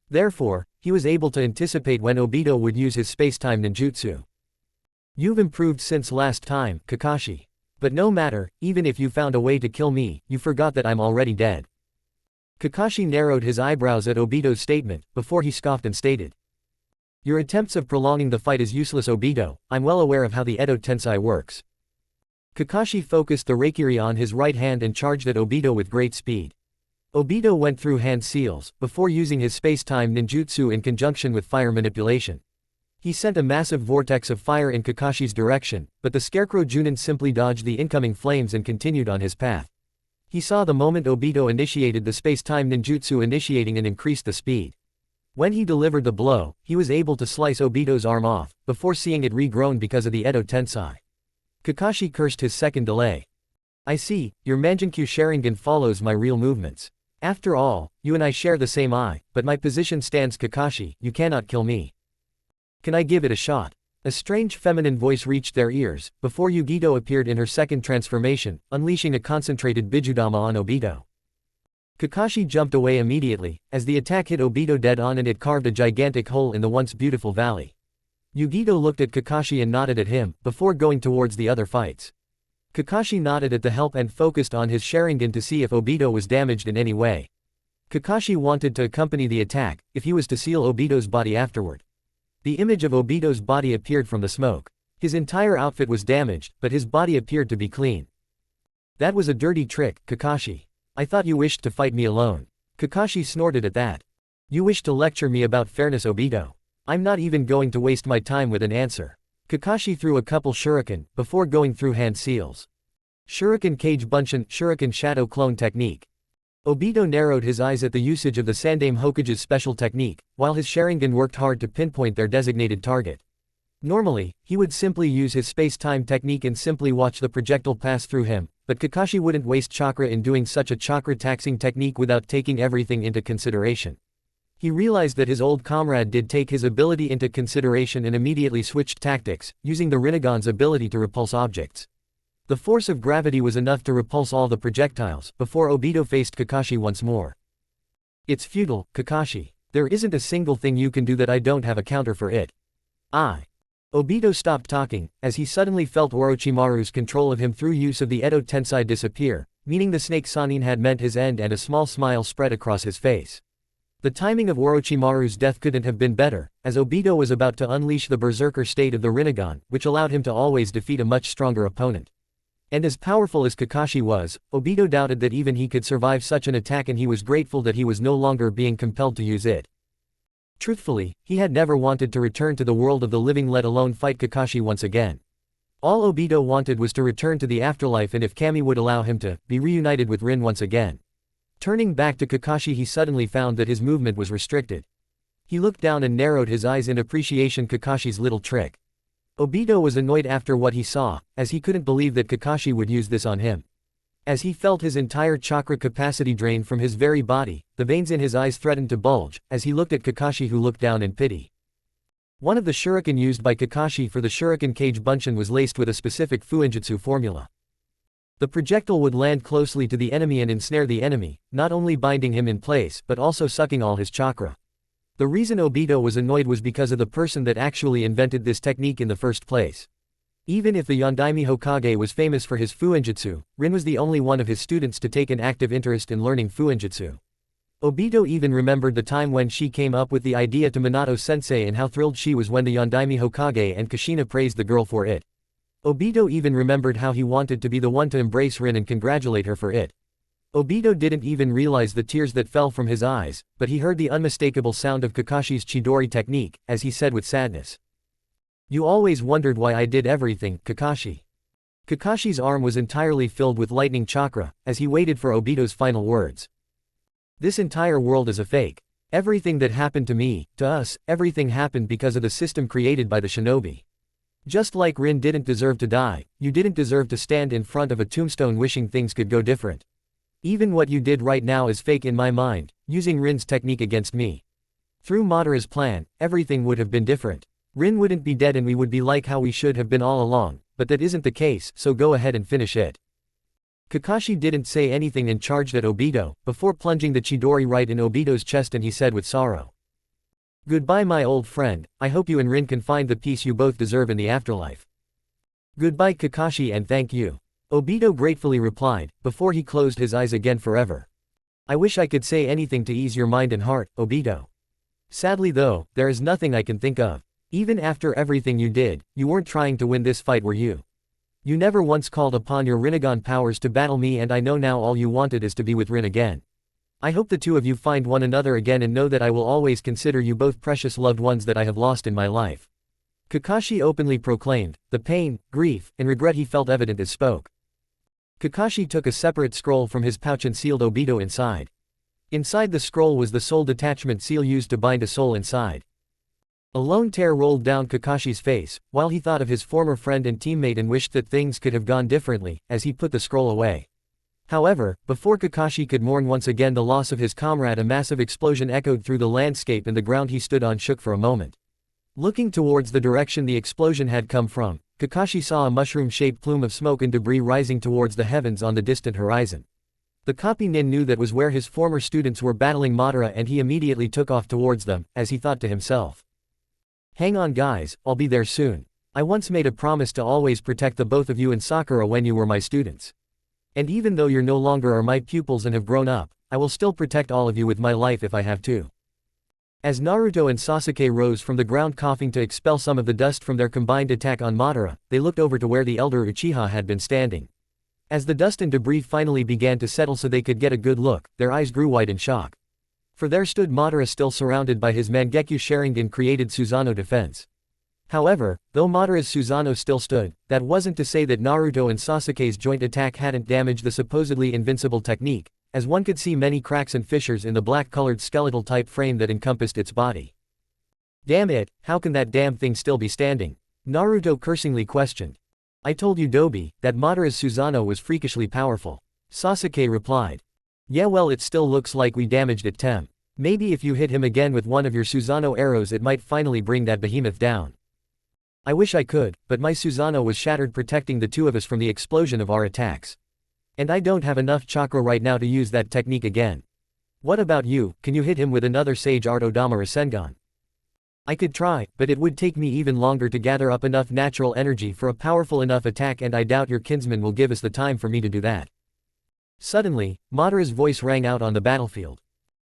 Therefore, he was able to anticipate when Obito would use his space-time ninjutsu. You've improved since last time, Kakashi. But no matter, even if you found a way to kill me, you forgot that I'm already dead. Kakashi narrowed his eyebrows at Obito's statement, before he scoffed and stated. Your attempts of prolonging the fight is useless, Obito. I'm well aware of how the Edo Tensei works. Kakashi focused the Raikiri on his right hand and charged at Obito with great speed. Obito went through hand seals, before using his space-time ninjutsu in conjunction with fire manipulation. He sent a massive vortex of fire in Kakashi's direction, but the Scarecrow Junin simply dodged the incoming flames and continued on his path. He saw the moment Obito initiated the space-time ninjutsu initiating and increased the speed. When he delivered the blow, he was able to slice Obito's arm off, before seeing it regrown because of the Edo Tensei. Kakashi cursed his second delay. I see, your Mangenkyu Sharingan follows my real movements. After all, you and I share the same eye, but my position stands, Kakashi, you cannot kill me. Can I give it a shot? A strange feminine voice reached their ears, before Yugito appeared in her second transformation, unleashing a concentrated Bijudama on Obito. Kakashi jumped away immediately, as the attack hit Obito dead on and it carved a gigantic hole in the once beautiful valley. Yugito looked at Kakashi and nodded at him, before going towards the other fights. Kakashi nodded at the help and focused on his Sharingan to see if Obito was damaged in any way. Kakashi wanted to accompany the attack, if he was to seal Obito's body afterward. The image of Obito's body appeared from the smoke. His entire outfit was damaged, but his body appeared to be clean. That was a dirty trick, Kakashi. I thought you wished to fight me alone. Kakashi snorted at that. You wish to lecture me about fairness, Obito. I'm not even going to waste my time with an answer. Kakashi threw a couple shuriken, before going through hand seals. Shuriken Kage Bunshin, Shuriken Shadow Clone Technique. Obito narrowed his eyes at the usage of the Sandaime Hokage's special technique, while his Sharingan worked hard to pinpoint their designated target. Normally, he would simply use his space-time technique and simply watch the projectile pass through him, but Kakashi wouldn't waste chakra in doing such a chakra-taxing technique without taking everything into consideration. He realized that his old comrade did take his ability into consideration and immediately switched tactics, using the Rinnegan's ability to repulse objects. The force of gravity was enough to repulse all the projectiles, before Obito faced Kakashi once more. It's futile, Kakashi. There isn't a single thing you can do that I don't have a counter for it. Obito stopped talking, as he suddenly felt Orochimaru's control of him through use of the Edo Tensei disappear, meaning the snake Sannin had meant his end, and a small smile spread across his face. The timing of Orochimaru's death couldn't have been better, as Obito was about to unleash the berserker state of the Rinnegan, which allowed him to always defeat a much stronger opponent. And as powerful as Kakashi was, Obito doubted that even he could survive such an attack, and he was grateful that he was no longer being compelled to use it. Truthfully, he had never wanted to return to the world of the living, let alone fight Kakashi once again. All Obito wanted was to return to the afterlife, and if Kami would allow him to, be reunited with Rin once again. Turning back to Kakashi, he suddenly found that his movement was restricted. He looked down and narrowed his eyes in appreciation of Kakashi's little trick. Obito was annoyed after what he saw, as he couldn't believe that Kakashi would use this on him. As he felt his entire chakra capacity drain from his very body, the veins in his eyes threatened to bulge, as he looked at Kakashi, who looked down in pity. One of the shuriken used by Kakashi for the Shuriken Kage Bunshin was laced with a specific fuinjutsu formula. The projectile would land closely to the enemy and ensnare the enemy, not only binding him in place but also sucking all his chakra. The reason Obito was annoyed was because of the person that actually invented this technique in the first place. Even if the Yondaime Hokage was famous for his fuinjutsu, Rin was the only one of his students to take an active interest in learning fuinjutsu. Obito even remembered the time when she came up with the idea to Minato-sensei and how thrilled she was when the Yondaime Hokage and Kushina praised the girl for it. Obito even remembered how he wanted to be the one to embrace Rin and congratulate her for it. Obito didn't even realize the tears that fell from his eyes, but he heard the unmistakable sound of Kakashi's Chidori technique, as he said with sadness. You always wondered why I did everything, Kakashi. Kakashi's arm was entirely filled with lightning chakra, as he waited for Obito's final words. This entire world is a fake. Everything that happened to me, to us, everything happened because of the system created by the shinobi. Just like Rin didn't deserve to die, you didn't deserve to stand in front of a tombstone wishing things could go different. Even what you did right now is fake in my mind, using Rin's technique against me. Through Madara's plan, everything would have been different. Rin wouldn't be dead and we would be like how we should have been all along, but that isn't the case, so go ahead and finish it. Kakashi didn't say anything and charged at Obito, before plunging the Chidori right in Obito's chest, and he said with sorrow, "Goodbye my old friend, I hope you and Rin can find the peace you both deserve in the afterlife." "Goodbye Kakashi and thank you," Obito gratefully replied, before he closed his eyes again forever. "I wish I could say anything to ease your mind and heart, Obito. Sadly though, there is nothing I can think of. Even after everything you did, you weren't trying to win this fight, were you? You never once called upon your Rinnegan powers to battle me, and I know now all you wanted is to be with Rin again. I hope the two of you find one another again, and know that I will always consider you both precious loved ones that I have lost in my life." Kakashi openly proclaimed. The pain, grief, and regret he felt evident as spoke. Kakashi took a separate scroll from his pouch and sealed Obito inside. Inside the scroll was the soul detachment seal used to bind a soul inside. A lone tear rolled down Kakashi's face, while he thought of his former friend and teammate and wished that things could have gone differently, as he put the scroll away. However, before Kakashi could mourn once again the loss of his comrade, a massive explosion echoed through the landscape, and the ground he stood on shook for a moment. Looking towards the direction the explosion had come from, Kakashi saw a mushroom-shaped plume of smoke and debris rising towards the heavens on the distant horizon. The copy nin knew that was where his former students were battling Madara, and he immediately took off towards them, as he thought to himself, "Hang on guys, I'll be there soon. I once made a promise to always protect the both of you and Sakura when you were my students. And even though you're no longer are my pupils and have grown up, I will still protect all of you with my life if I have to." As Naruto and Sasuke rose from the ground coughing to expel some of the dust from their combined attack on Madara, they looked over to where the elder Uchiha had been standing. As the dust and debris finally began to settle so they could get a good look, their eyes grew wide in shock. For there stood Madara, still surrounded by his Mangekyo Sharingan-created Susanoo defense. However, though Madara's Susanoo still stood, that wasn't to say that Naruto and Sasuke's joint attack hadn't damaged the supposedly invincible technique, as one could see many cracks and fissures in the black-colored skeletal-type frame that encompassed its body. "Damn it, how can that damn thing still be standing?" Naruto cursingly questioned. "I told you Dobi, that Madara's Susanoo was freakishly powerful," Sasuke replied. "Yeah well, it still looks like we damaged it Tem. Maybe if you hit him again with one of your Susanoo arrows it might finally bring that behemoth down." "I wish I could, but my Susanoo was shattered protecting the two of us from the explosion of our attacks. And I don't have enough chakra right now to use that technique again. What about you, can you hit him with another Sage Art Odama Rasengan?" "I could try, but it would take me even longer to gather up enough natural energy for a powerful enough attack, and I doubt your kinsman will give us the time for me to do that." Suddenly, Madara's voice rang out on the battlefield.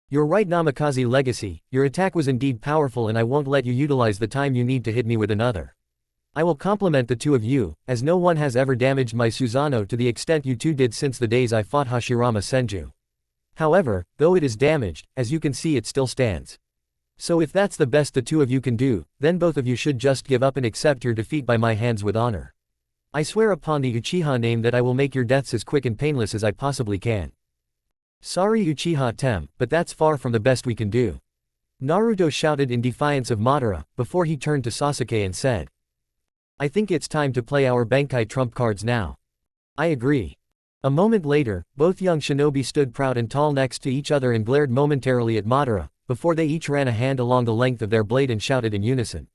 "You're right Namikaze Legacy, your attack was indeed powerful, and I won't let you utilize the time you need to hit me with another. I will compliment the two of you, as no one has ever damaged my Susanoo to the extent you two did since the days I fought Hashirama Senju. However, though it is damaged, as you can see it still stands. So if that's the best the two of you can do, then both of you should just give up and accept your defeat by my hands with honor. I swear upon the Uchiha name that I will make your deaths as quick and painless as I possibly can." "Sorry Uchiha Tem, but that's far from the best we can do," Naruto shouted in defiance of Madara, before he turned to Sasuke and said, "I think it's time to play our Bankai trump cards now." "I agree." A moment later, both young shinobi stood proud and tall next to each other and glared momentarily at Madara, before they each ran a hand along the length of their blade and shouted in unison,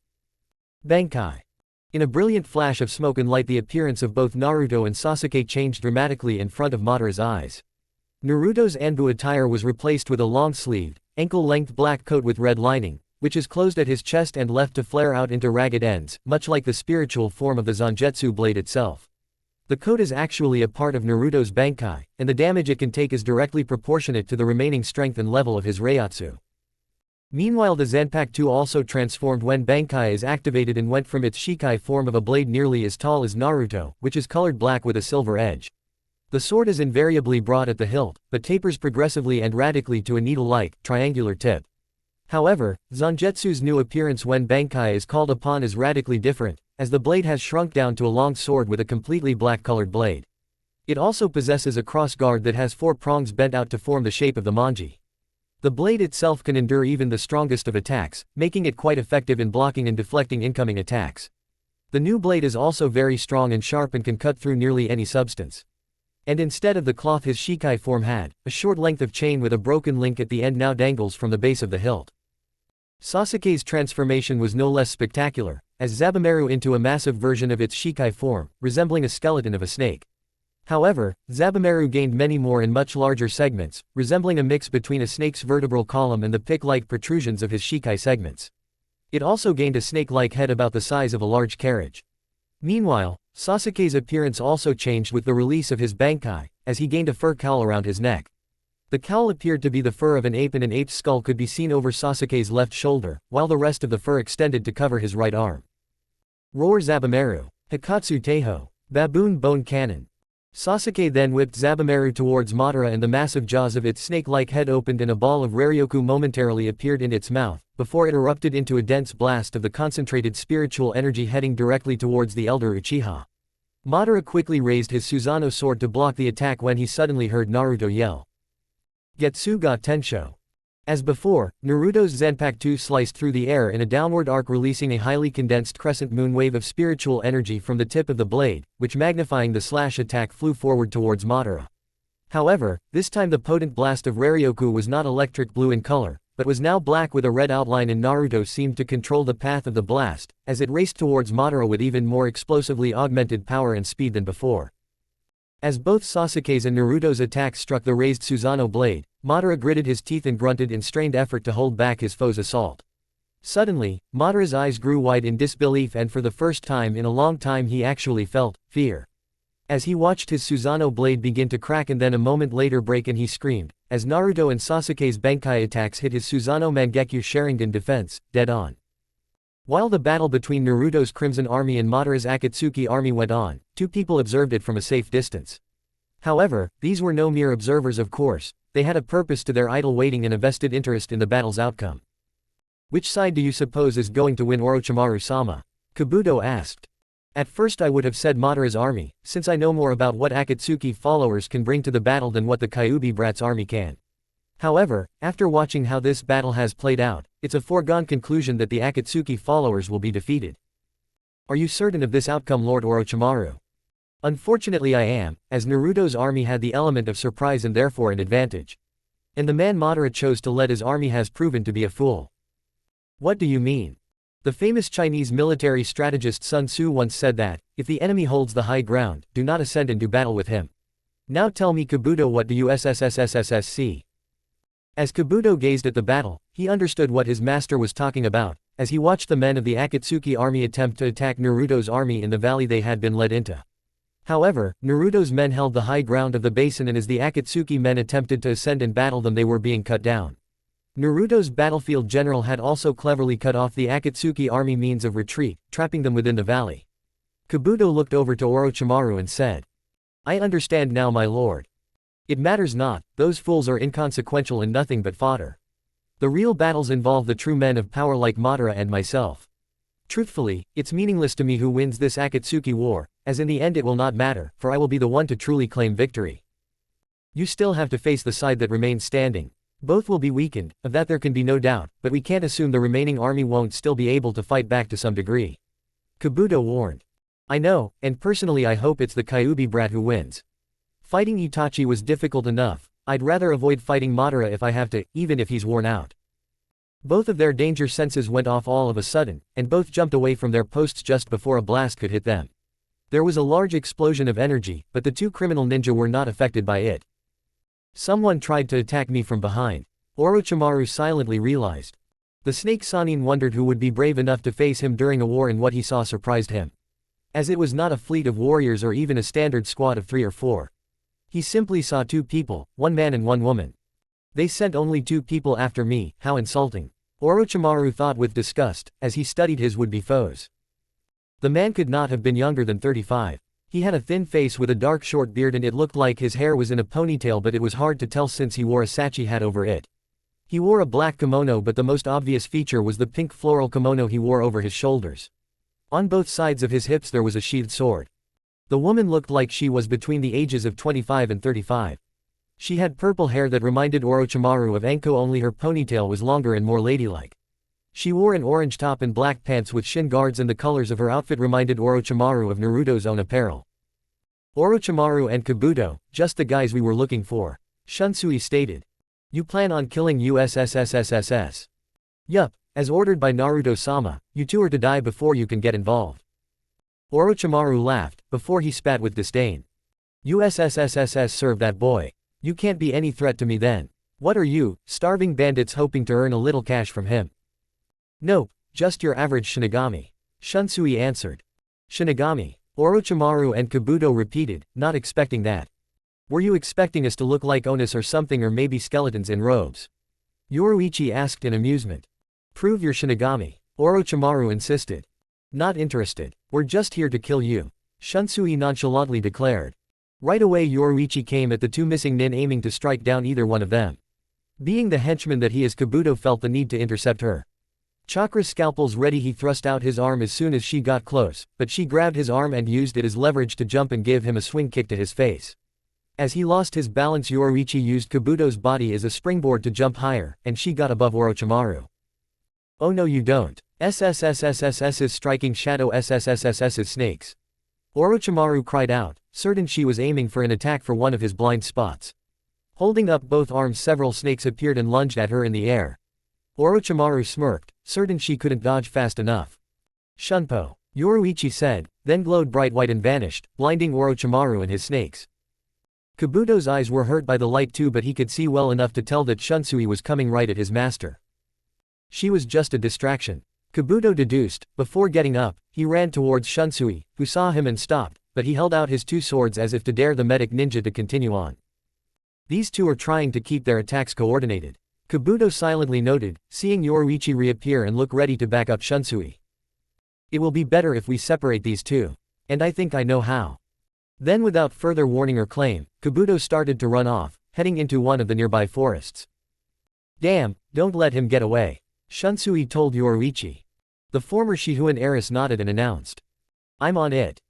"Bankai!" In a brilliant flash of smoke and light, the appearance of both Naruto and Sasuke changed dramatically in front of Madara's eyes. Naruto's Anbu attire was replaced with a long-sleeved, ankle-length black coat with red lining, which is closed at his chest and left to flare out into ragged ends, much like the spiritual form of the Zangetsu blade itself. The coat is actually a part of Naruto's Bankai, and the damage it can take is directly proportionate to the remaining strength and level of his Reiatsu. Meanwhile, the Zanpakuto also transformed when Bankai is activated and went from its Shikai form of a blade nearly as tall as Naruto, which is colored black with a silver edge. The sword is invariably broad at the hilt, but tapers progressively and radically to a needle-like, triangular tip. However, Zangetsu's new appearance when Bankai is called upon is radically different, as the blade has shrunk down to a long sword with a completely black-colored blade. It also possesses a cross guard that has 4 prongs bent out to form the shape of the manji. The blade itself can endure even the strongest of attacks, making it quite effective in blocking and deflecting incoming attacks. The new blade is also very strong and sharp and can cut through nearly any substance. And instead of the cloth his Shikai form had, a short length of chain with a broken link at the end now dangles from the base of the hilt. Sasuke's transformation was no less spectacular, as Zabumaru into a massive version of its Shikai form, resembling a skeleton of a snake. However, Zabumaru gained many more in much larger segments, resembling a mix between a snake's vertebral column and the pick-like protrusions of his shikai segments. It also gained a snake-like head about the size of a large carriage. Meanwhile, Sasuke's appearance also changed with the release of his bankai, as he gained a fur cowl around his neck. The cowl appeared to be the fur of an ape and an ape's skull could be seen over Sasuke's left shoulder, while the rest of the fur extended to cover his right arm. Roar Zabumaru. Hikatsu Teiho. Baboon Bone Cannon. Sasuke then whipped Zabumaru towards Madara and the massive jaws of its snake-like head opened and a ball of Raryoku momentarily appeared in its mouth, before it erupted into a dense blast of the concentrated spiritual energy heading directly towards the elder Uchiha. Madara quickly raised his Susanoo sword to block the attack when he suddenly heard Naruto yell. Getsu ga Tensho. As before, Naruto's Zanpakuto sliced through the air in a downward arc releasing a highly condensed crescent moon wave of spiritual energy from the tip of the blade, which magnifying the slash attack flew forward towards Madara. However, this time the potent blast of Raryoku was not electric blue in color, but was now black with a red outline and Naruto seemed to control the path of the blast, as it raced towards Madara with even more explosively augmented power and speed than before. As both Sasuke's and Naruto's attacks struck the raised Susanoo blade, Madara gritted his teeth and grunted in strained effort to hold back his foe's assault. Suddenly, Madara's eyes grew wide in disbelief and for the first time in a long time he actually felt fear. As he watched his Susanoo blade begin to crack and then a moment later break and he screamed, as Naruto and Sasuke's Bankai attacks hit his Susanoo Mangekyo Sharingan defense, dead on. While the battle between Naruto's Crimson Army and Madara's Akatsuki Army went on, two people observed it from a safe distance. However, these were no mere observers of course, they had a purpose to their idle waiting and a vested interest in the battle's outcome. Which side do you suppose is going to win, Orochimaru-sama? Kabuto asked. At first I would have said Madara's army, since I know more about what Akatsuki followers can bring to the battle than what the Kyuubi brats' army can. However, after watching how this battle has played out, it's a foregone conclusion that the Akatsuki followers will be defeated. Are you certain of this outcome, Lord Orochimaru? Unfortunately I am, as Naruto's army had the element of surprise and therefore an advantage. And the man Madara chose to lead his army has proven to be a fool. What do you mean? The famous Chinese military strategist Sun Tzu once said that, if the enemy holds the high ground, do not ascend and do battle with him. Now tell me, Kabuto, what do you see? As Kabuto gazed at the battle, he understood what his master was talking about, as he watched the men of the Akatsuki army attempt to attack Naruto's army in the valley they had been led into. However, Naruto's men held the high ground of the basin and as the Akatsuki men attempted to ascend and battle them they were being cut down. Naruto's battlefield general had also cleverly cut off the Akatsuki army means of retreat, trapping them within the valley. Kabuto looked over to Orochimaru and said, I understand now, my lord. It matters not, those fools are inconsequential and nothing but fodder. The real battles involve the true men of power like Madara and myself. Truthfully, it's meaningless to me who wins this Akatsuki war, as in the end it will not matter, for I will be the one to truly claim victory. You still have to face the side that remains standing. Both will be weakened, of that there can be no doubt, but we can't assume the remaining army won't still be able to fight back to some degree. Kabuto warned. I know, and personally I hope it's the Kyuubi brat who wins. Fighting Itachi was difficult enough, I'd rather avoid fighting Madara if I have to, even if he's worn out. Both of their danger senses went off all of a sudden, and both jumped away from their posts just before a blast could hit them. There was a large explosion of energy, but the two criminal ninja were not affected by it. Someone tried to attack me from behind. Orochimaru silently realized. The snake Sannin wondered who would be brave enough to face him during a war, and what he saw surprised him. As it was not a fleet of warriors or even a standard squad of 3 or 4. He simply saw 2 people, 1 man and 1 woman. They sent only 2 people after me, how insulting. Orochimaru thought with disgust, as he studied his would-be foes. The man could not have been younger than 35. He had a thin face with a dark short beard and it looked like his hair was in a ponytail, but it was hard to tell since he wore a sachi hat over it. He wore a black kimono, but the most obvious feature was the pink floral kimono he wore over his shoulders. On both sides of his hips there was a sheathed sword. The woman looked like she was between the ages of 25 and 35. She had purple hair that reminded Orochimaru of Anko, only her ponytail was longer and more ladylike. She wore an orange top and black pants with shin guards, and the colors of her outfit reminded Orochimaru of Naruto's own apparel. Orochimaru and Kabuto, just the guys we were looking for, Shunsui stated. You plan on killing us? Yup, as ordered by Naruto-sama, you two are to die before you can get involved. Orochimaru laughed, before he spat with disdain. USSSSS serve that boy. You can't be any threat to me then. What are you, starving bandits hoping to earn a little cash from him? Nope, just your average Shinigami. Shunsui answered. Shinigami. Orochimaru and Kabuto repeated, not expecting that. Were you expecting us to look like Onus or something, or maybe skeletons in robes? Yoruichi asked in amusement. Prove your Shinigami. Orochimaru insisted. Not interested. We're just here to kill you. Shunsui nonchalantly declared. Right away Yoruichi came at the two missing nin, aiming to strike down either one of them. Being the henchman that he is, Kabuto felt the need to intercept her. Chakra scalpels ready, he thrust out his arm as soon as she got close, but she grabbed his arm and used it as leverage to jump and give him a swing kick to his face. As he lost his balance, Yoruichi used Kabuto's body as a springboard to jump higher, and she got above Orochimaru. Oh no you don't. SSSSSS's striking shadow, SSSSS's snakes. Orochimaru cried out, certain she was aiming for an attack for one of his blind spots. Holding up both arms, several snakes appeared and lunged at her in the air. Orochimaru smirked, certain she couldn't dodge fast enough. Shunpo. Yoruichi said, then glowed bright white and vanished, blinding Orochimaru and his snakes. Kabuto's eyes were hurt by the light too, but he could see well enough to tell that Shunsui was coming right at his master. She was just a distraction. Kabuto deduced. Before getting up, he ran towards Shunsui, who saw him and stopped, but he held out his two swords as if to dare the medic ninja to continue on. These two are trying to keep their attacks coordinated. Kabuto silently noted, seeing Yoruichi reappear and look ready to back up Shunsui. It will be better if we separate these two. And I think I know how. Then without further warning or claim, Kabuto started to run off, heading into one of the nearby forests. Damn, don't let him get away. Shunsui told Yoruichi. The former Shihuan heiress nodded and announced. I'm on it.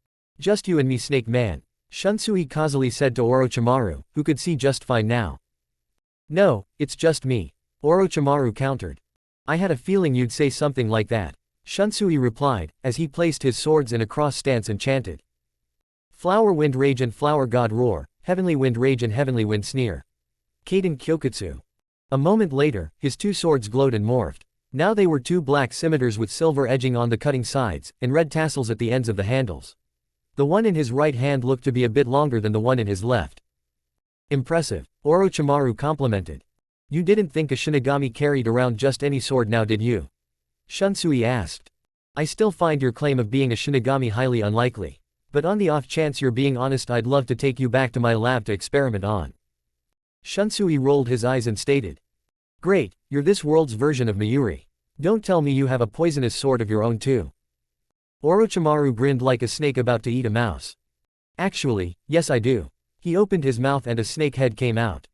Just you and me, Snake Man. Shunsui causally said to Orochimaru, who could see just fine now. No, it's just me. Orochimaru countered. I had a feeling you'd say something like that. Shunsui replied, as he placed his swords in a cross stance and chanted. Flower wind rage and flower god roar, heavenly wind rage and heavenly wind sneer. Kaden Kyokutsu. A moment later, his two swords glowed and morphed. Now they were two black scimitars with silver edging on the cutting sides, and red tassels at the ends of the handles. The one in his right hand looked to be a bit longer than the one in his left. Impressive, Orochimaru complimented. You didn't think a Shinigami carried around just any sword now, did you? Shunsui asked. I still find your claim of being a Shinigami highly unlikely. But on the off chance you're being honest, I'd love to take you back to my lab to experiment on. Shunsui rolled his eyes and stated. Great, you're this world's version of Mayuri. Don't tell me you have a poisonous sword of your own too. Orochimaru grinned like a snake about to eat a mouse. Actually, yes I do. He opened his mouth and a snake head came out.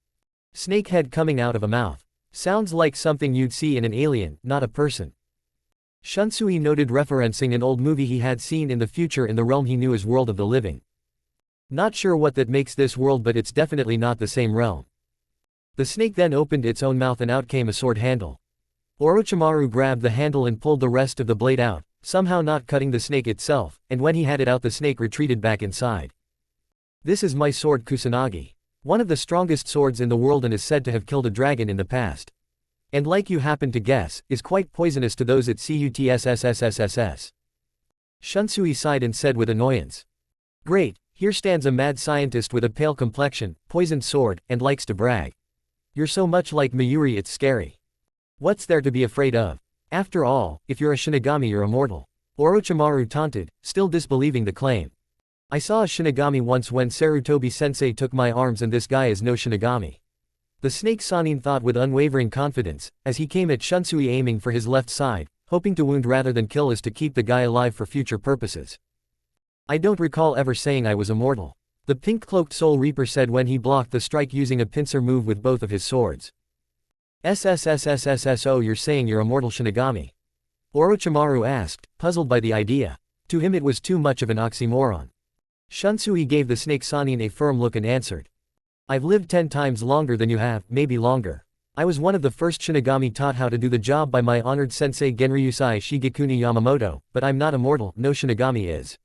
Snake head coming out of a mouth. Sounds like something you'd see in an alien, not a person. Shunsui noted, referencing an old movie he had seen in the future in the realm he knew as World of the Living. Not sure what that makes this world, but it's definitely not the same realm. The snake then opened its own mouth and out came a sword handle. Orochimaru grabbed the handle and pulled the rest of the blade out, somehow not cutting the snake itself, and when he had it out the snake retreated back inside. This is my sword Kusanagi. One of the strongest swords in the world and is said to have killed a dragon in the past. And like you happen to guess, is quite poisonous to those at CUTSSSSSS. Shunsui sighed and said with annoyance. Great, here stands a mad scientist with a pale complexion, poisoned sword, and likes to brag. You're so much like Mayuri it's scary. What's there to be afraid of? After all, if you're a Shinigami you're immortal. Orochimaru taunted, still disbelieving the claim. I saw a Shinigami once when Sarutobi-sensei took my arms, and this guy is no Shinigami. The snake Sanin thought with unwavering confidence, as he came at Shunsui aiming for his left side, hoping to wound rather than kill as to keep the guy alive for future purposes. I don't recall ever saying I was immortal. The pink-cloaked Soul Reaper said when he blocked the strike using a pincer move with both of his swords. SSSSSSO, you're saying you're immortal Shinigami? Orochimaru asked, puzzled by the idea. To him it was too much of an oxymoron. Shunsui gave the snake Sanin a firm look and answered. I've lived 10 times longer than you have, maybe longer. I was one of the first Shinigami taught how to do the job by my honored sensei Genryusai Shigekuni Yamamoto, but I'm not immortal, no Shinigami is.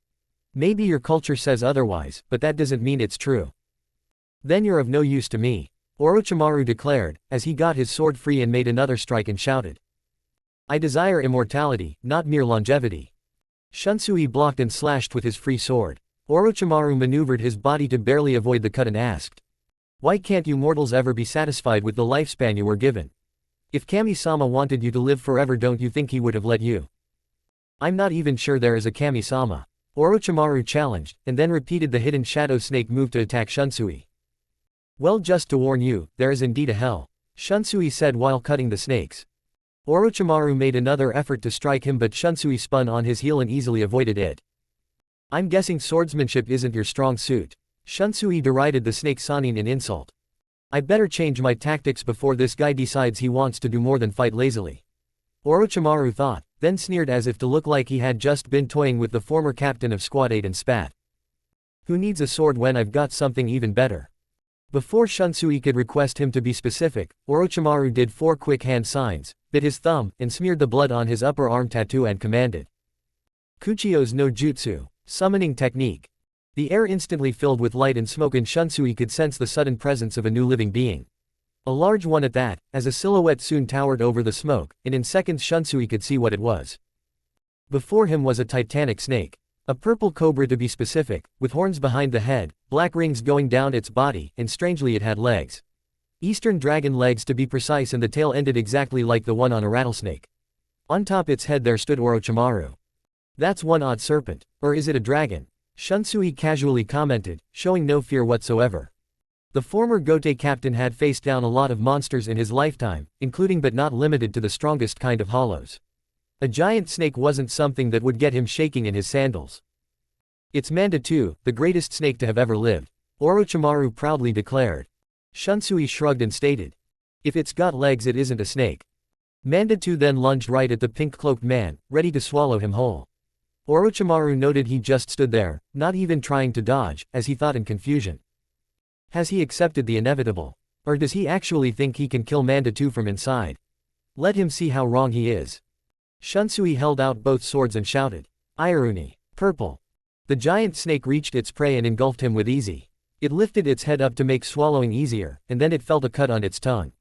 Maybe your culture says otherwise, but that doesn't mean it's true. Then you're of no use to me, Orochimaru declared, as he got his sword free and made another strike and shouted. I desire immortality, not mere longevity. Shunsui blocked and slashed with his free sword. Orochimaru maneuvered his body to barely avoid the cut and asked. Why can't you mortals ever be satisfied with the lifespan you were given? If Kami-sama wanted you to live forever, don't you think he would have let you? I'm not even sure there is a Kami-sama. Orochimaru challenged, and then repeated the hidden shadow snake move to attack Shunsui. Well, just to warn you, there is indeed a hell, Shunsui said while cutting the snakes. Orochimaru made another effort to strike him, but Shunsui spun on his heel and easily avoided it. I'm guessing swordsmanship isn't your strong suit. Shunsui derided the snake Sanin in insult. I better change my tactics before this guy decides he wants to do more than fight lazily. Orochimaru thought, then sneered as if to look like he had just been toying with the former captain of Squad 8 and spat. Who needs a sword when I've got something even better? Before Shunsui could request him to be specific, Orochimaru did 4 quick hand signs, bit his thumb, and smeared the blood on his upper arm tattoo and commanded. Kuchio's no jutsu, summoning technique. The air instantly filled with light and smoke, and Shunsui could sense the sudden presence of a new living being. A large one at that, as a silhouette soon towered over the smoke, and in seconds Shunsui could see what it was. Before him was a titanic snake. A purple cobra to be specific, with horns behind the head, black rings going down its body, and strangely it had legs. Eastern dragon legs to be precise, and the tail ended exactly like the one on a rattlesnake. On top its head there stood Orochimaru. That's one odd serpent. Or is it a dragon? Shunsui casually commented, showing no fear whatsoever. The former Gote captain had faced down a lot of monsters in his lifetime, including but not limited to the strongest kind of hollows. A giant snake wasn't something that would get him shaking in his sandals. It's Manda too, the greatest snake to have ever lived, Orochimaru proudly declared. Shunsui shrugged and stated. If it's got legs it isn't a snake. Manda too then lunged right at the pink-cloaked man, ready to swallow him whole. Orochimaru noted he just stood there, not even trying to dodge, as he thought in confusion. Has he accepted the inevitable? Or does he actually think he can kill Manda too from inside? Let him see how wrong he is. Shunsui held out both swords and shouted. Irony. Purple. The giant snake reached its prey and engulfed him with ease. It lifted its head up to make swallowing easier, and then it felt a cut on its tongue.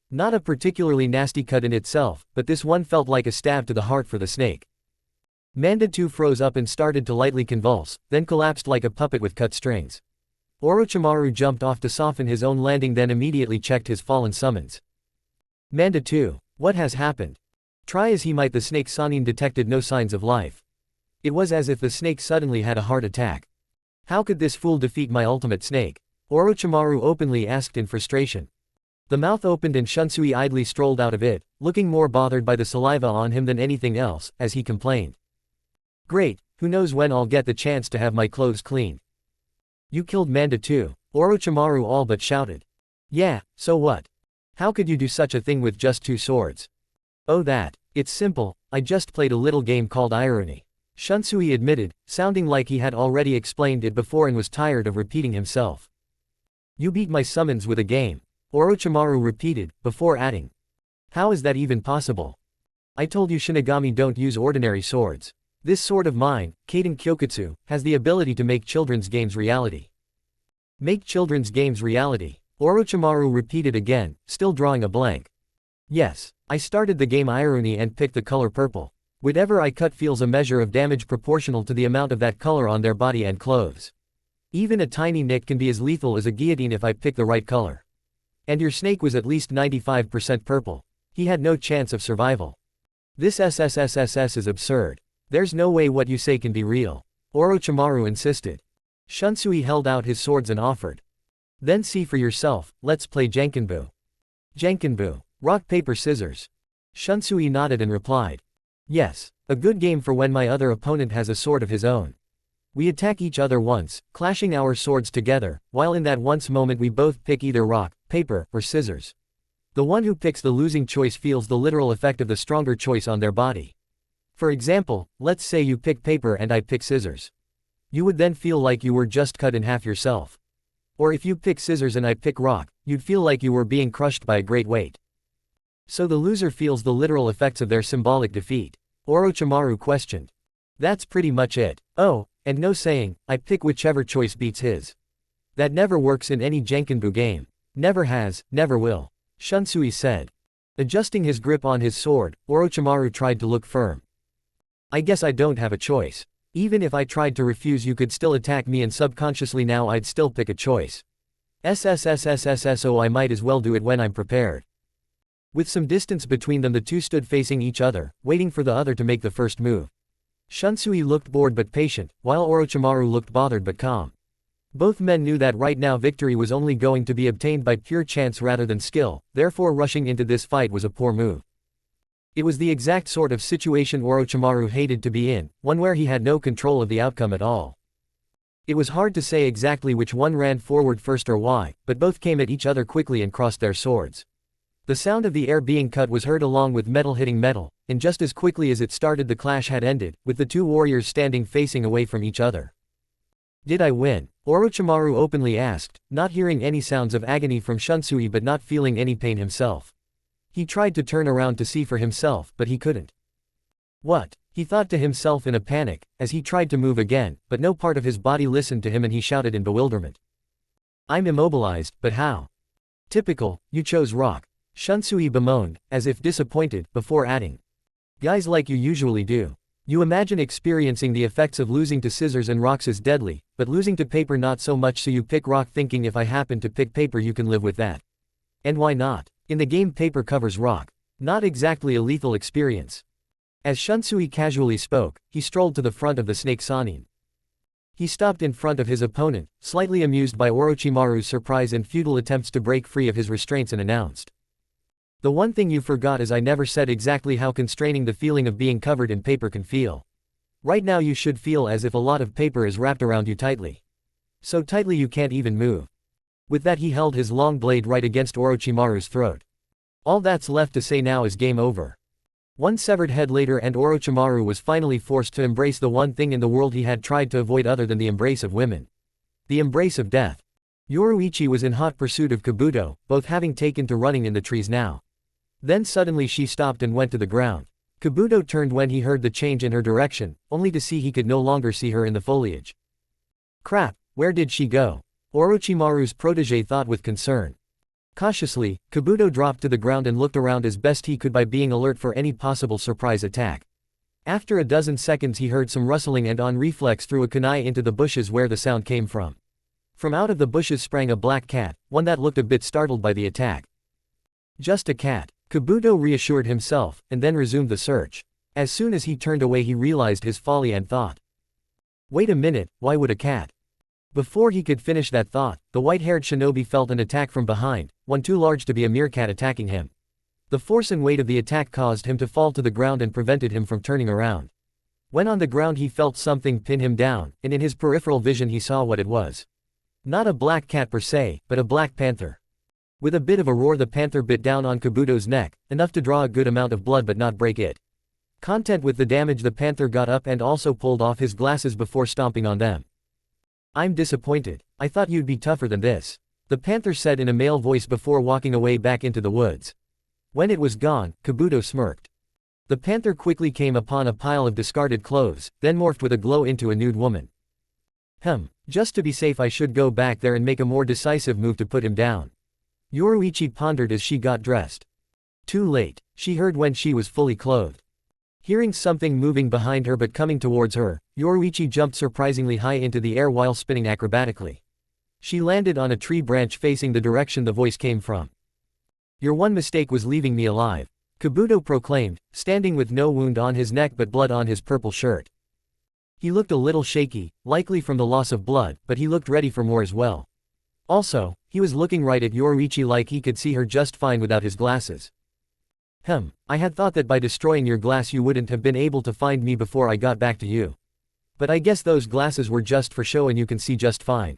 Not a particularly nasty cut in itself, but this one felt like a stab to the heart for the snake. Manda too froze up and started to lightly convulse, then collapsed like a puppet with cut strings. Orochimaru jumped off to soften his own landing, then immediately checked his fallen summons. Manda too, what has happened? Try as he might, the snake Sanin detected no signs of life. It was as if the snake suddenly had a heart attack. How could this fool defeat my ultimate snake? Orochimaru openly asked in frustration. The mouth opened and Shunsui idly strolled out of it, looking more bothered by the saliva on him than anything else, as he complained. Great, who knows when I'll get the chance to have my clothes cleaned. You killed Manda too, Orochimaru all but shouted. Yeah, so what? How could you do such a thing with just 2 swords? Oh that, it's simple, I just played a little game called irony. Shunsui admitted, sounding like he had already explained it before and was tired of repeating himself. You beat my summons with a game, Orochimaru repeated, before adding. How is that even possible? I told you Shinigami don't use ordinary swords. This sword of mine, Kaden Kyokutsu, has the ability to make children's games reality. Make children's games reality, Orochimaru repeated again, still drawing a blank. Yes, I started the game irony and picked the color purple. Whatever I cut feels a measure of damage proportional to the amount of that color on their body and clothes. Even a tiny nick can be as lethal as a guillotine if I pick the right color. And your snake was at least 95% purple. He had no chance of survival. This SSSSS is absurd. There's no way what you say can be real. Orochimaru insisted. Shunsui held out his swords and offered. Then see for yourself, let's play Jankenbu. Jankenbu. Rock paper scissors. Shunsui nodded and replied. Yes, a good game for when my other opponent has a sword of his own. We attack each other once, clashing our swords together, while in that once moment we both pick either rock, paper, or scissors. The one who picks the losing choice feels the literal effect of the stronger choice on their body. For example, let's say you pick paper and I pick scissors. You would then feel like you were just cut in half yourself. Or if you pick scissors and I pick rock, you'd feel like you were being crushed by a great weight. So the loser feels the literal effects of their symbolic defeat. Orochimaru questioned. That's pretty much it. Oh, and no saying, I pick whichever choice beats his. That never works in any Jankenbu game. Never has, never will. Shunsui said. Adjusting his grip on his sword, Orochimaru tried to look firm. I guess I don't have a choice. Even if I tried to refuse, you could still attack me, and subconsciously now I'd still pick a choice. So I might as well do it when I'm prepared. With some distance between them, the two stood facing each other, waiting for the other to make the first move. Shunsui looked bored but patient, while Orochimaru looked bothered but calm. Both men knew that right now victory was only going to be obtained by pure chance rather than skill, therefore rushing into this fight was a poor move. It was the exact sort of situation Orochimaru hated to be in, one where he had no control of the outcome at all. It was hard to say exactly which one ran forward first or why, but both came at each other quickly and crossed their swords. The sound of the air being cut was heard along with metal hitting metal, and just as quickly as it started the clash had ended, with the two warriors standing facing away from each other. Did I win? Orochimaru openly asked, not hearing any sounds of agony from Shunsui but not feeling any pain himself. He tried to turn around to see for himself, but he couldn't. What? He thought to himself in a panic, as he tried to move again, but no part of his body listened to him and he shouted in bewilderment. I'm immobilized, but how? Typical, you chose rock. Shunsui bemoaned, as if disappointed, before adding. Guys like you usually do. You imagine experiencing the effects of losing to scissors and rocks is deadly, but losing to paper not so much, so you pick rock thinking if I happen to pick paper you can live with that. And why not? In the game paper covers rock. Not exactly a lethal experience. As Shunsui casually spoke, he strolled to the front of the snake Sanin. He stopped in front of his opponent, slightly amused by Orochimaru's surprise and futile attempts to break free of his restraints, and announced. The one thing you forgot is I never said exactly how constraining the feeling of being covered in paper can feel. Right now you should feel as if a lot of paper is wrapped around you tightly. So tightly you can't even move. With that he held his long blade right against Orochimaru's throat. All that's left to say now is game over. One severed head later and Orochimaru was finally forced to embrace the one thing in the world he had tried to avoid other than the embrace of women. The embrace of death. Yoruichi was in hot pursuit of Kabuto, both having taken to running in the trees now. Then suddenly she stopped and went to the ground. Kabuto turned when he heard the change in her direction, only to see he could no longer see her in the foliage. Crap, where did she go? Orochimaru's protege thought with concern. Cautiously, Kabuto dropped to the ground and looked around as best he could by being alert for any possible surprise attack. After a dozen seconds he heard some rustling and on reflex threw a kunai into the bushes where the sound came from. From out of the bushes sprang a black cat, one that looked a bit startled by the attack. Just a cat. Kabuto reassured himself, and then resumed the search. As soon as he turned away he realized his folly and thought. Wait a minute, why would a cat? Before he could finish that thought, the white-haired shinobi felt an attack from behind, one too large to be a mere cat attacking him. The force and weight of the attack caused him to fall to the ground and prevented him from turning around. When on the ground he felt something pin him down, and in his peripheral vision he saw what it was. Not a black cat per se, but a black panther. With a bit of a roar the panther bit down on Kabuto's neck, enough to draw a good amount of blood but not break it. Content with the damage, the panther got up and also pulled off his glasses before stomping on them. I'm disappointed. I thought you'd be tougher than this. The panther said in a male voice before walking away back into the woods. When it was gone, Kabuto smirked. The panther quickly came upon a pile of discarded clothes, then morphed with a glow into a nude woman. Just to be safe I should go back there and make a more decisive move to put him down. Yoruichi pondered as she got dressed. Too late, she heard when she was fully clothed. Hearing something moving behind her but coming towards her, Yoruichi jumped surprisingly high into the air while spinning acrobatically. She landed on a tree branch facing the direction the voice came from. Your one mistake was leaving me alive, Kabuto proclaimed, standing with no wound on his neck but blood on his purple shirt. He looked a little shaky, likely from the loss of blood, but he looked ready for more as well. Also, he was looking right at Yoruichi like he could see her just fine without his glasses. I had thought that by destroying your glass you wouldn't have been able to find me before I got back to you. But I guess those glasses were just for show and you can see just fine.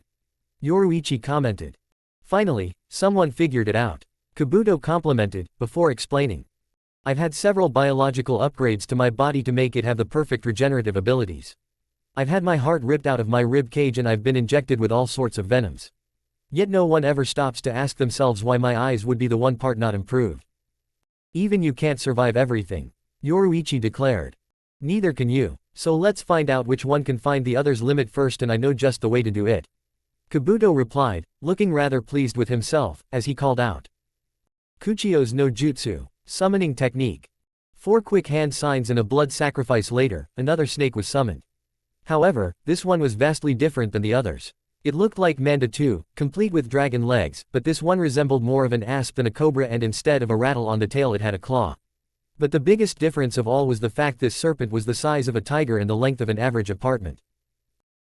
Yoruichi commented. Finally, someone figured it out. Kabuto complimented, before explaining. I've had several biological upgrades to my body to make it have the perfect regenerative abilities. I've had my heart ripped out of my rib cage and I've been injected with all sorts of venoms. Yet no one ever stops to ask themselves why my eyes would be the one part not improved. Even you can't survive everything, Yoruichi declared. Neither can you, so let's find out which one can find the other's limit first, and I know just the way to do it. Kabuto replied, looking rather pleased with himself, as he called out. Kuchio's no jutsu, summoning technique. 4 quick hand signs and a blood sacrifice later, another snake was summoned. However, this one was vastly different than the others. It looked like Manda 2, complete with dragon legs, but this one resembled more of an asp than a cobra, and instead of a rattle on the tail it had a claw. But the biggest difference of all was the fact this serpent was the size of a tiger and the length of an average apartment.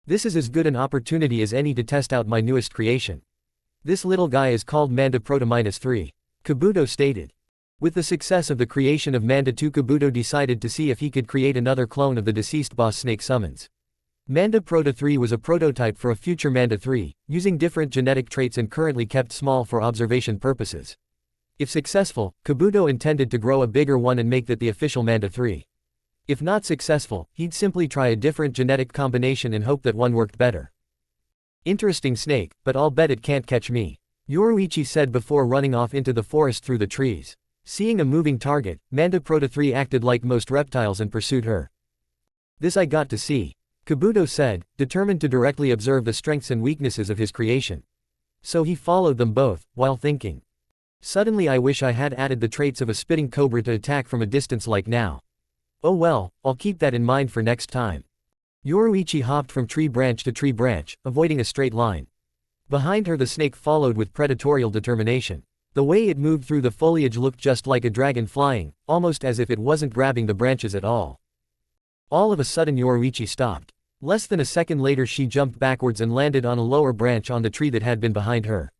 This is as good an opportunity as any to test out my newest creation. This little guy is called Manda Proto-3. Kabuto stated. With the success of the creation of Manda 2, Kabuto decided to see if he could create another clone of the deceased boss Snake Summons. Manda Proto 3 was a prototype for a future Manda 3, using different genetic traits and currently kept small for observation purposes. If successful, Kabuto intended to grow a bigger one and make that the official Manda 3. If not successful, he'd simply try a different genetic combination and hope that one worked better. Interesting snake, but I'll bet it can't catch me, Yoruichi said before running off into the forest through the trees. Seeing a moving target, Manda Proto 3 acted like most reptiles and pursued her. This I got to see, Kabuto said, determined to directly observe the strengths and weaknesses of his creation. So he followed them both, while thinking. Suddenly I wish I had added the traits of a spitting cobra to attack from a distance like now. Oh well, I'll keep that in mind for next time. Yoruichi hopped from tree branch to tree branch, avoiding a straight line. Behind her the snake followed with predatorial determination. The way it moved through the foliage looked just like a dragon flying, almost as if it wasn't grabbing the branches at all. All of a sudden Yoruichi stopped. Less than a second later she jumped backwards and landed on a lower branch on the tree that had been behind her.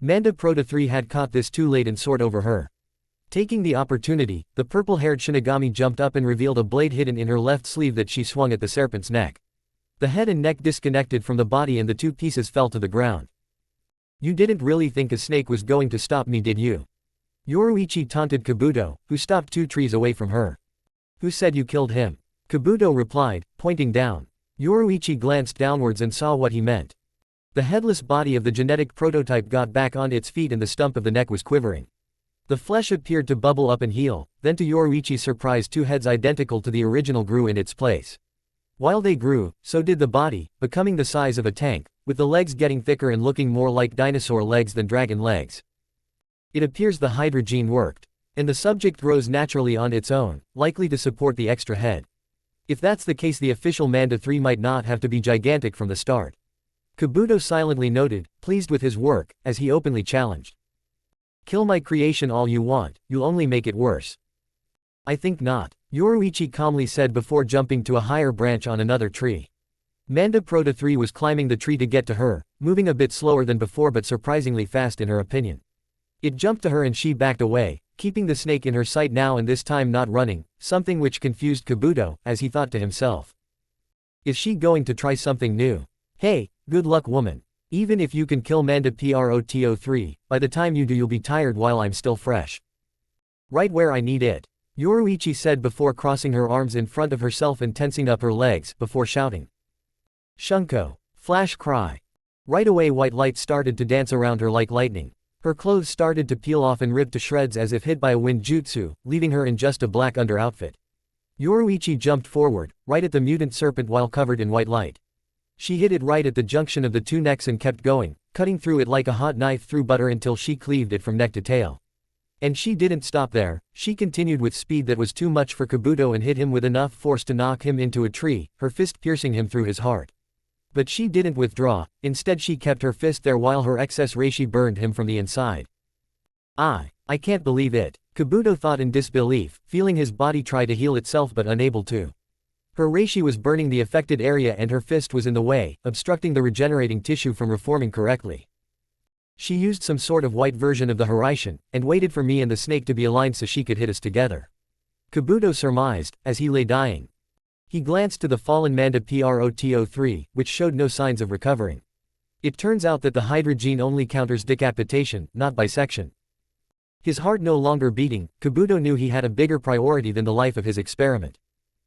Manda Proto 3 had caught this too late and soared over her. Taking the opportunity, the purple-haired Shinigami jumped up and revealed a blade hidden in her left sleeve that she swung at the serpent's neck. The head and neck disconnected from the body and the two pieces fell to the ground. You didn't really think a snake was going to stop me, did you? Yoruichi taunted Kabuto, who stopped 2 trees away from her. Who said you killed him? Kabuto replied, pointing down. Yoruichi glanced downwards and saw what he meant. The headless body of the genetic prototype got back on its feet and the stump of the neck was quivering. The flesh appeared to bubble up and heal, then to Yoruichi's surprise 2 heads identical to the original grew in its place. While they grew, so did the body, becoming the size of a tank, with the legs getting thicker and looking more like dinosaur legs than dragon legs. It appears the Hydra gene worked, and the subject grows naturally on its own, likely to support the extra head. If that's the case, the official Manda 3 might not have to be gigantic from the start. Kabuto silently noted, pleased with his work, as he openly challenged. Kill my creation all you want, you'll only make it worse. I think not, Yoruichi calmly said before jumping to a higher branch on another tree. Manda Proto 3 was climbing the tree to get to her, moving a bit slower than before but surprisingly fast in her opinion. It jumped to her and she backed away, keeping the snake in her sight now and this time not running, something which confused Kabuto, as he thought to himself. Is she going to try something new? Hey, good luck woman. Even if you can kill Manda Proto 3, by the time you do you'll be tired while I'm still fresh. Right where I need it, Yoruichi said before crossing her arms in front of herself and tensing up her legs, before shouting. Shunko! Flash cry! Right away white light started to dance around her like lightning. Her clothes started to peel off and rip to shreds as if hit by a wind jutsu, leaving her in just a black under outfit. Yoruichi jumped forward, right at the mutant serpent while covered in white light. She hit it right at the junction of the 2 necks and kept going, cutting through it like a hot knife through butter until she cleaved it from neck to tail. And she didn't stop there, she continued with speed that was too much for Kabuto and hit him with enough force to knock him into a tree, her fist piercing him through his heart. But she didn't withdraw, instead she kept her fist there while her excess reishi burned him from the inside. I can't believe it, Kabuto thought in disbelief, feeling his body try to heal itself but unable to. Her reishi was burning the affected area and her fist was in the way, obstructing the regenerating tissue from reforming correctly. She used some sort of white version of the Hiraishin, and waited for me and the snake to be aligned so she could hit us together. Kabuto surmised, as he lay dying. He glanced to the fallen Manda Proto 3, which showed no signs of recovering. It turns out that the Hydra gene only counters decapitation, not bisection. His heart no longer beating, Kabuto knew he had a bigger priority than the life of his experiment.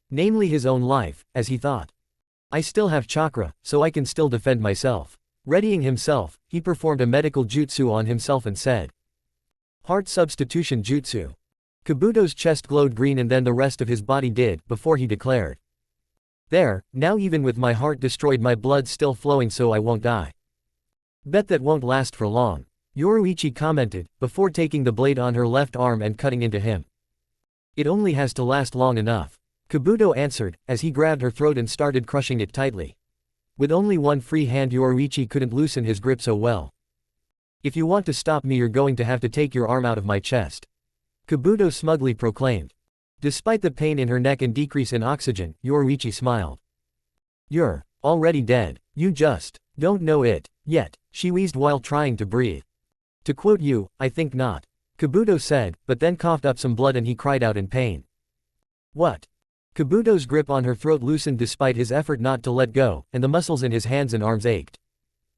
Namely his own life, as he thought. I still have chakra, so I can still defend myself. Readying himself, he performed a medical jutsu on himself and said. Heart substitution jutsu. Kabuto's chest glowed green and then the rest of his body did, before he declared. There, now even with my heart destroyed my blood's still flowing so I won't die. Bet that won't last for long, Yoruichi commented, before taking the blade on her left arm and cutting into him. It only has to last long enough. Kabuto answered, as he grabbed her throat and started crushing it tightly. With only one free hand, Yoruichi couldn't loosen his grip so well. If you want to stop me, you're going to have to take your arm out of my chest, Kabuto smugly proclaimed. Despite the pain in her neck and decrease in oxygen, Yoruichi smiled. You're already dead. You just don't know it yet, she wheezed while trying to breathe. To quote you, I think not, Kabuto said, but then coughed up some blood and he cried out in pain. What? Kabuto's grip on her throat loosened despite his effort not to let go, and the muscles in his hands and arms ached.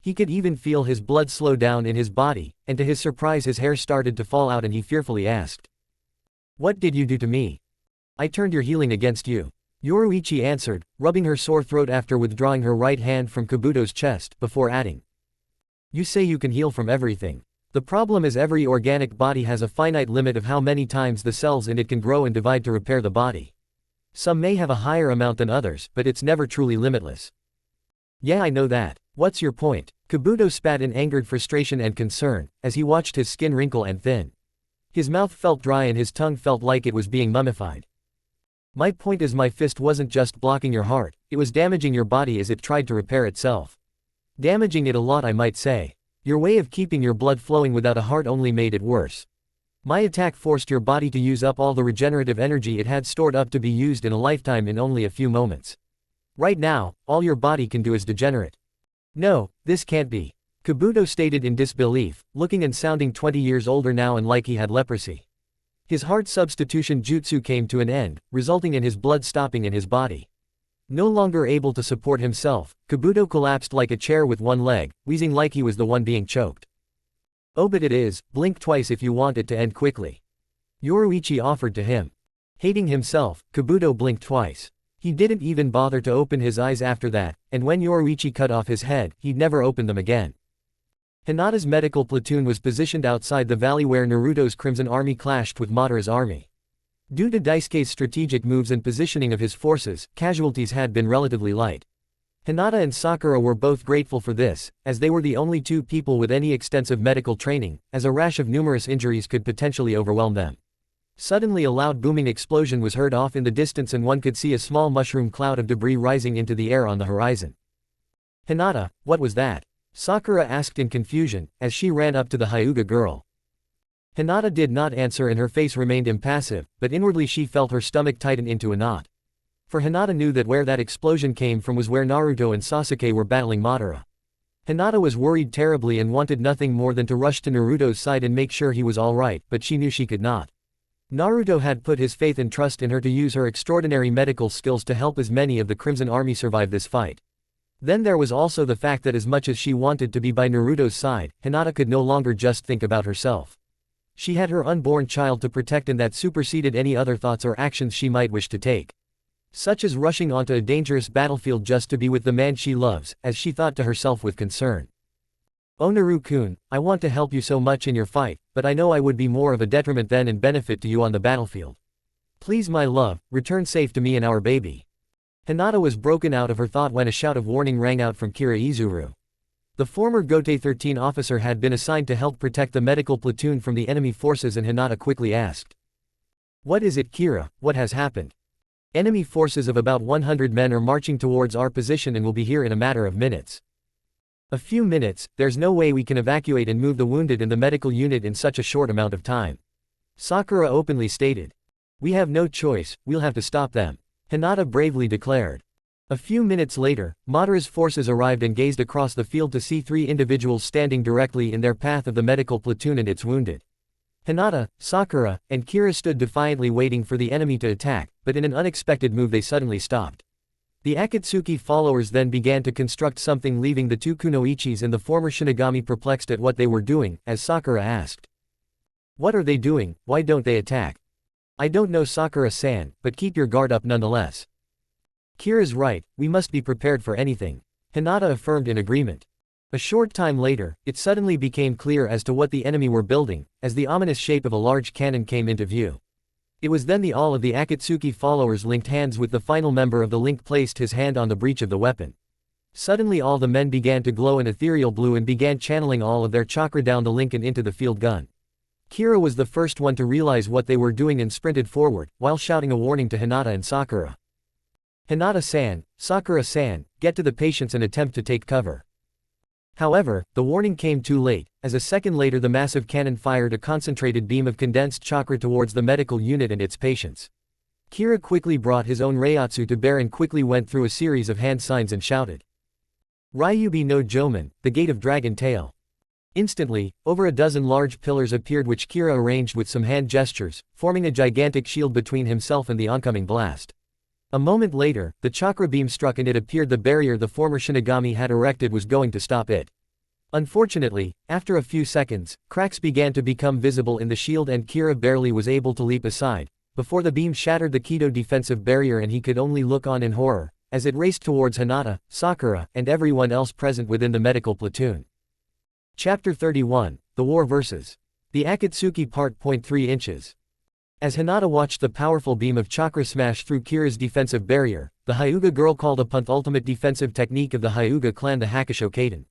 He could even feel his blood slow down in his body, and to his surprise his hair started to fall out and he fearfully asked. What did you do to me? I turned your healing against you, Yoruichi answered, rubbing her sore throat after withdrawing her right hand from Kabuto's chest, before adding. You say you can heal from everything. The problem is every organic body has a finite limit of how many times the cells in it can grow and divide to repair the body. Some may have a higher amount than others, but it's never truly limitless. Yeah, I know that. What's your point? Kabuto spat in angered frustration and concern, as he watched his skin wrinkle and thin. His mouth felt dry and his tongue felt like it was being mummified. My point is, my fist wasn't just blocking your heart, it was damaging your body as it tried to repair itself. Damaging it a lot, I might say. Your way of keeping your blood flowing without a heart only made it worse. My attack forced your body to use up all the regenerative energy it had stored up to be used in a lifetime in only a few moments. Right now, all your body can do is degenerate. No, this can't be, Kabuto stated in disbelief, looking and sounding 20 years older now and like he had leprosy. His heart substitution jutsu came to an end, resulting in his blood stopping in his body. No longer able to support himself, Kabuto collapsed like a chair with one leg, wheezing like he was the one being choked. Oh, but it is, blink twice if you want it to end quickly, Yoruichi offered to him. Hating himself, Kabuto blinked twice. He didn't even bother to open his eyes after that, and when Yoruichi cut off his head, he'd never opened them again. Hinata's medical platoon was positioned outside the valley where Naruto's Crimson Army clashed with Madara's army. Due to Daisuke's strategic moves and positioning of his forces, casualties had been relatively light. Hinata and Sakura were both grateful for this, as they were the only two people with any extensive medical training, as a rash of numerous injuries could potentially overwhelm them. Suddenly a loud booming explosion was heard off in the distance and one could see a small mushroom cloud of debris rising into the air on the horizon. Hinata, what was that? Sakura asked in confusion, as she ran up to the Hyuga girl. Hinata did not answer and her face remained impassive, but inwardly she felt her stomach tighten into a knot. For Hinata knew that where that explosion came from was where Naruto and Sasuke were battling Madara. Hinata was worried terribly and wanted nothing more than to rush to Naruto's side and make sure he was alright, but she knew she could not. Naruto had put his faith and trust in her to use her extraordinary medical skills to help as many of the Crimson Army survive this fight. Then there was also the fact that as much as she wanted to be by Naruto's side, Hinata could no longer just think about herself. She had her unborn child to protect and that superseded any other thoughts or actions she might wish to take. Such as rushing onto a dangerous battlefield just to be with the man she loves, as she thought to herself with concern. Oh Naru-kun, I want to help you so much in your fight, but I know I would be more of a detriment than and benefit to you on the battlefield. Please my love, return safe to me and our baby. Hinata was broken out of her thought when a shout of warning rang out from Kira Izuru. The former Gote 13 officer had been assigned to help protect the medical platoon from the enemy forces and Hinata quickly asked. What is it, Kira? What has happened? Enemy forces of about 100 men are marching towards our position and will be here in a matter of minutes. A few minutes, there's no way we can evacuate and move the wounded and the medical unit in such a short amount of time. Sakura openly stated. We have no choice, we'll have to stop them, Hinata bravely declared. A few minutes later, Madara's forces arrived and gazed across the field to see three individuals standing directly in their path of the medical platoon and its wounded. Hinata, Sakura, and Kira stood defiantly waiting for the enemy to attack, but in an unexpected move they suddenly stopped. The Akatsuki followers then began to construct something, leaving the two kunoichis and the former Shinigami perplexed at what they were doing, as Sakura asked. What are they doing, why don't they attack? I don't know, Sakura-san, but keep your guard up nonetheless. Kira's right, we must be prepared for anything, Hinata affirmed in agreement. A short time later, it suddenly became clear as to what the enemy were building, as the ominous shape of a large cannon came into view. It was then all of the Akatsuki followers linked hands with the final member of the link placed his hand on the breech of the weapon. Suddenly all the men began to glow an ethereal blue and began channeling all of their chakra down the link and into the field gun. Kira was the first one to realize what they were doing and sprinted forward, while shouting a warning to Hinata and Sakura. "Hinata-san, Sakura-san, get to the patients and attempt to take cover." However, the warning came too late, as a second later the massive cannon fired a concentrated beam of condensed chakra towards the medical unit and its patients. Kira quickly brought his own Reiatsu to bear and quickly went through a series of hand signs and shouted, "Ryubi no Joman, the gate of dragon tail." Instantly, over a dozen large pillars appeared which Kira arranged with some hand gestures, forming a gigantic shield between himself and the oncoming blast. A moment later, the chakra beam struck and it appeared the barrier the former Shinigami had erected was going to stop it. Unfortunately, after a few seconds, cracks began to become visible in the shield and Kira barely was able to leap aside, before the beam shattered the Kido defensive barrier and he could only look on in horror, as it raced towards Hinata, Sakura, and everyone else present within the medical platoon. Chapter 31, The War vs. the Akatsuki Part. 3 inches. As Hinata watched the powerful beam of chakra smash through Kira's defensive barrier, the Hyuga girl called upon the ultimate defensive technique of the Hyuga clan, the Hakusho Kaiden.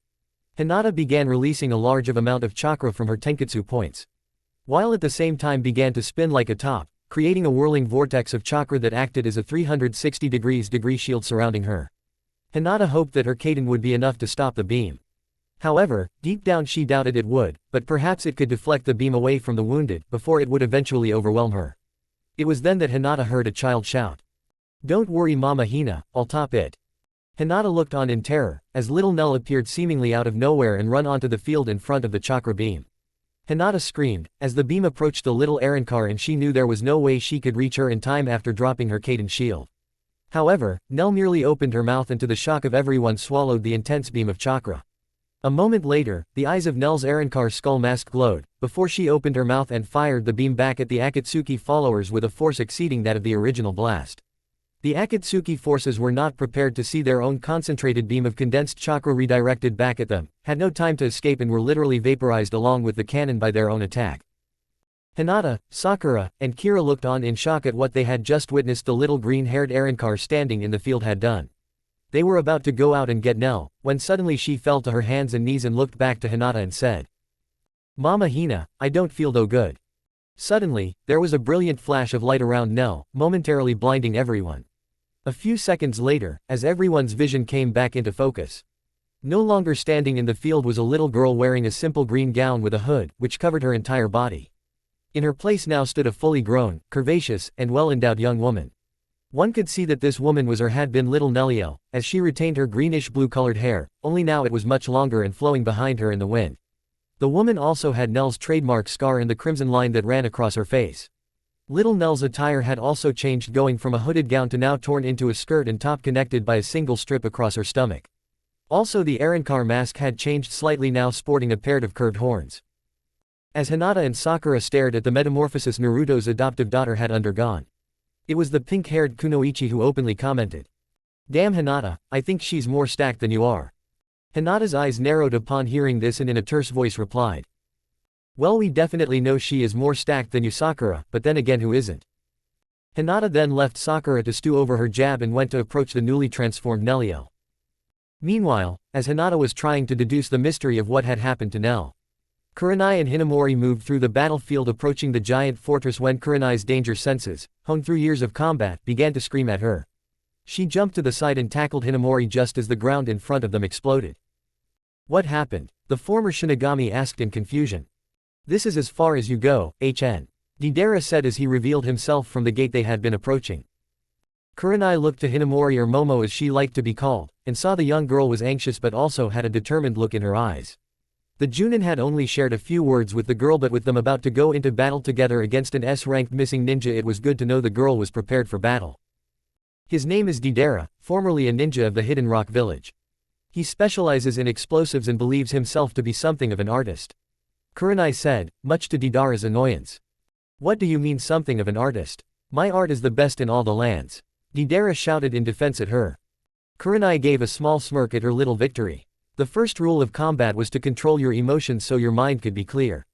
Hinata began releasing a large amount of chakra from her tenketsu points, while at the same time began to spin like a top, creating a whirling vortex of chakra that acted as a 360-degree shield surrounding her. Hinata hoped that her Kaiden would be enough to stop the beam. However, deep down she doubted it would, but perhaps it could deflect the beam away from the wounded before it would eventually overwhelm her. It was then that Hinata heard a child shout, "Don't worry Mama Hina, I'll top it." Hinata looked on in terror, as little Nell appeared seemingly out of nowhere and run onto the field in front of the chakra beam. Hinata screamed, as the beam approached the little Arrancar and she knew there was no way she could reach her in time after dropping her Kaiden shield. However, Nell merely opened her mouth and to the shock of everyone swallowed the intense beam of chakra. A moment later, the eyes of Nell's Arrancar skull mask glowed, before she opened her mouth and fired the beam back at the Akatsuki followers with a force exceeding that of the original blast. The Akatsuki forces were not prepared to see their own concentrated beam of condensed chakra redirected back at them, had no time to escape and were literally vaporized along with the cannon by their own attack. Hinata, Sakura, and Kira looked on in shock at what they had just witnessed the little green-haired Arrancar standing in the field had done. They were about to go out and get Nell, when suddenly she fell to her hands and knees and looked back to Hinata and said, "Mama Hina, I don't feel though good." Suddenly, there was a brilliant flash of light around Nell, momentarily blinding everyone. A few seconds later, as everyone's vision came back into focus, no longer standing in the field was a little girl wearing a simple green gown with a hood, which covered her entire body. In her place now stood a fully grown, curvaceous, and well-endowed young woman. One could see that this woman was or had been little Nelliel, as she retained her greenish-blue-colored hair, only now it was much longer and flowing behind her in the wind. The woman also had Nell's trademark scar and the crimson line that ran across her face. Little Nell's attire had also changed, going from a hooded gown to now torn into a skirt and top connected by a single strip across her stomach. Also the Arrancar mask had changed slightly, now sporting a pair of curved horns. As Hinata and Sakura stared at the metamorphosis Naruto's adoptive daughter had undergone, it was the pink-haired Kunoichi who openly commented, "Damn Hinata, I think she's more stacked than you are." Hinata's eyes narrowed upon hearing this and in a terse voice replied, "Well, we definitely know she is more stacked than you Sakura, but then again who isn't?" Hinata then left Sakura to stew over her jab and went to approach the newly transformed Nelliel. Meanwhile, as Hinata was trying to deduce the mystery of what had happened to Nell, Kurenai and Hinamori moved through the battlefield approaching the giant fortress when Kurenai's danger senses, honed through years of combat, began to scream at her. She jumped to the side and tackled Hinamori just as the ground in front of them exploded. "What happened?" the former Shinigami asked in confusion. "This is as far as you go, HN. Deidara said as he revealed himself from the gate they had been approaching. Kurenai looked to Hinamori, or Momo as she liked to be called, and saw the young girl was anxious but also had a determined look in her eyes. The Junin had only shared a few words with the girl, but with them about to go into battle together against an S-ranked missing ninja, it was good to know the girl was prepared for battle. His name is Deidara, formerly a ninja of the Hidden Rock Village. He specializes in explosives and believes himself to be something of an artist. Kurenai said, much to Deidara's annoyance. "What do you mean something of an artist? My art is the best in all the lands." Deidara shouted in defense at her. Kurenai gave a small smirk at her little victory. The first rule of combat was to control your emotions so your mind could be clear.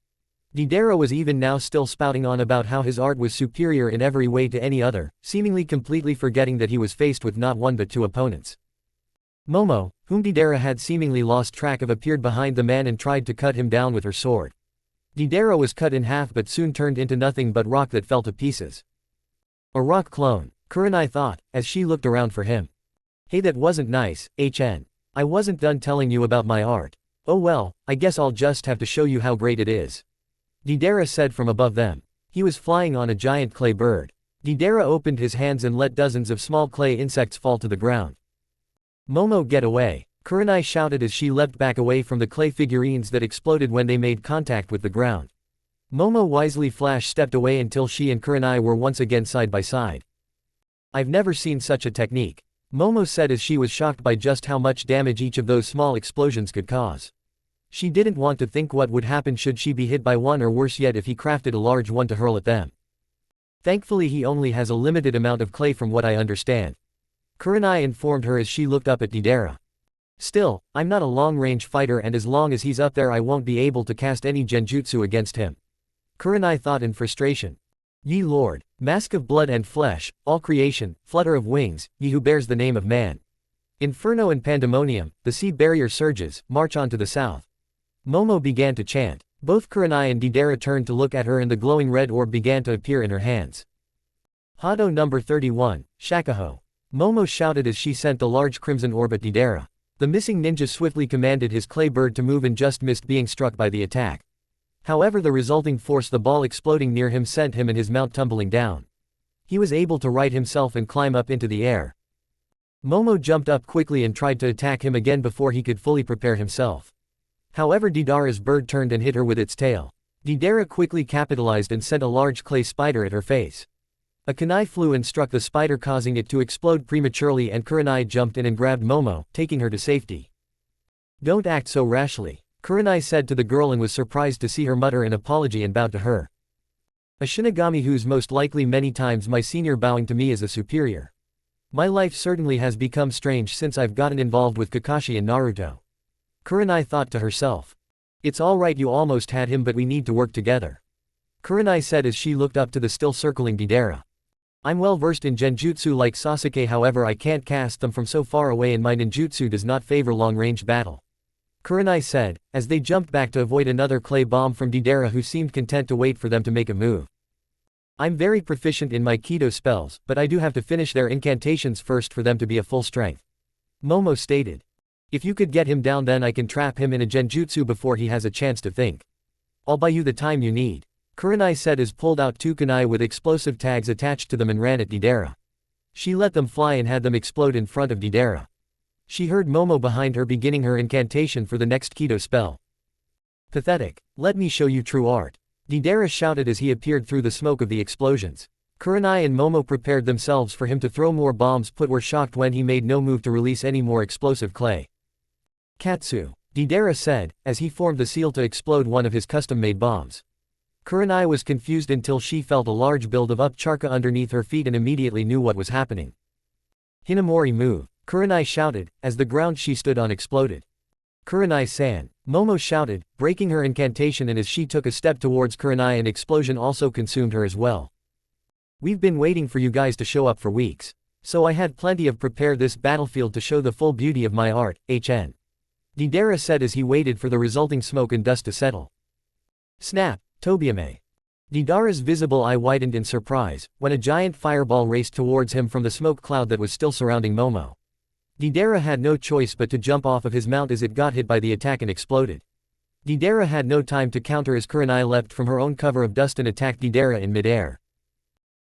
Deidara was even now still spouting on about how his art was superior in every way to any other, seemingly completely forgetting that he was faced with not one but two opponents. Momo, whom Deidara had seemingly lost track of, appeared behind the man and tried to cut him down with her sword. Deidara was cut in half but soon turned into nothing but rock that fell to pieces. A rock clone, Kurenai thought, as she looked around for him. Hey, that wasn't nice, HN. I wasn't done telling you about my art. Oh well, I guess I'll just have to show you how great it is. Deidara said from above them. He was flying on a giant clay bird. Deidara opened his hands and let dozens of small clay insects fall to the ground. Momo, get away, Kurenai shouted as she leapt back away from the clay figurines that exploded when they made contact with the ground. Momo wisely stepped away until she and Kurenai were once again side by side. I've never seen such a technique, Momo said as she was shocked by just how much damage each of those small explosions could cause. She didn't want to think what would happen should she be hit by one, or worse yet if he crafted a large one to hurl at them. Thankfully he only has a limited amount of clay from what I understand, Kurenai informed her as she looked up at Deidara. Still, I'm not a long-range fighter, and as long as he's up there I won't be able to cast any genjutsu against him, Kurenai thought in frustration. Ye Lord, mask of blood and flesh, all creation, flutter of wings, ye who bears the name of man. Inferno and pandemonium, the sea barrier surges, march on to the south. Momo began to chant. Both Kurenai and Deidara turned to look at her and the glowing red orb began to appear in her hands. Hado number 31, Shakaho. Momo shouted as she sent the large crimson orb at Deidara. The missing ninja swiftly commanded his clay bird to move and just missed being struck by the attack. However, the resulting force, the ball exploding near him, sent him and his mount tumbling down. He was able to right himself and climb up into the air. Momo jumped up quickly and tried to attack him again before he could fully prepare himself. However, Deidara's bird turned and hit her with its tail. Deidara quickly capitalized and sent a large clay spider at her face. A kunai flew and struck the spider, causing it to explode prematurely, and Kurenai jumped in and grabbed Momo, taking her to safety. Don't act so rashly, Kurenai said to the girl and was surprised to see her mutter an apology and bowed to her. A Shinigami who's most likely many times my senior, bowing to me as a superior. My life certainly has become strange since I've gotten involved with Kakashi and Naruto, Kurenai thought to herself. It's alright, you almost had him, but we need to work together, Kurenai said as she looked up to the still circling Deidara. I'm well versed in genjutsu like Sasuke, however I can't cast them from so far away and my ninjutsu does not favor long-range battle, Kurenai said, as they jumped back to avoid another clay bomb from Deidara, who seemed content to wait for them to make a move. I'm very proficient in my Kido spells, but I do have to finish their incantations first for them to be a full strength, Momo stated. If you could get him down, then I can trap him in a genjutsu before he has a chance to think. I'll buy you the time you need, Kurenai said as pulled out two kunai with explosive tags attached to them and ran at Deidara. She let them fly and had them explode in front of Deidara. She heard Momo behind her beginning her incantation for the next Kido spell. Pathetic. Let me show you true art, Deidara shouted as he appeared through the smoke of the explosions. Kurenai and Momo prepared themselves for him to throw more bombs, but were shocked when he made no move to release any more explosive clay. Katsu, Deidara said, as he formed the seal to explode one of his custom-made bombs. Kurenai was confused until she felt a large build of upcharka underneath her feet and immediately knew what was happening. Hinamori move, Kurenai shouted, as the ground she stood on exploded. Kurenai-san, Momo shouted, breaking her incantation, and as she took a step towards Kurenai an explosion also consumed her as well. We've been waiting for you guys to show up for weeks, so I had plenty of prepare this battlefield to show the full beauty of my art, HN. Deidara said as he waited for the resulting smoke and dust to settle. Snap, Tobiame. Deidara's visible eye widened in surprise, when a giant fireball raced towards him from the smoke cloud that was still surrounding Momo. Deidara had no choice but to jump off of his mount as it got hit by the attack and exploded. Deidara had no time to counter as Kurenai leapt from her own cover of dust and attacked Deidara in midair.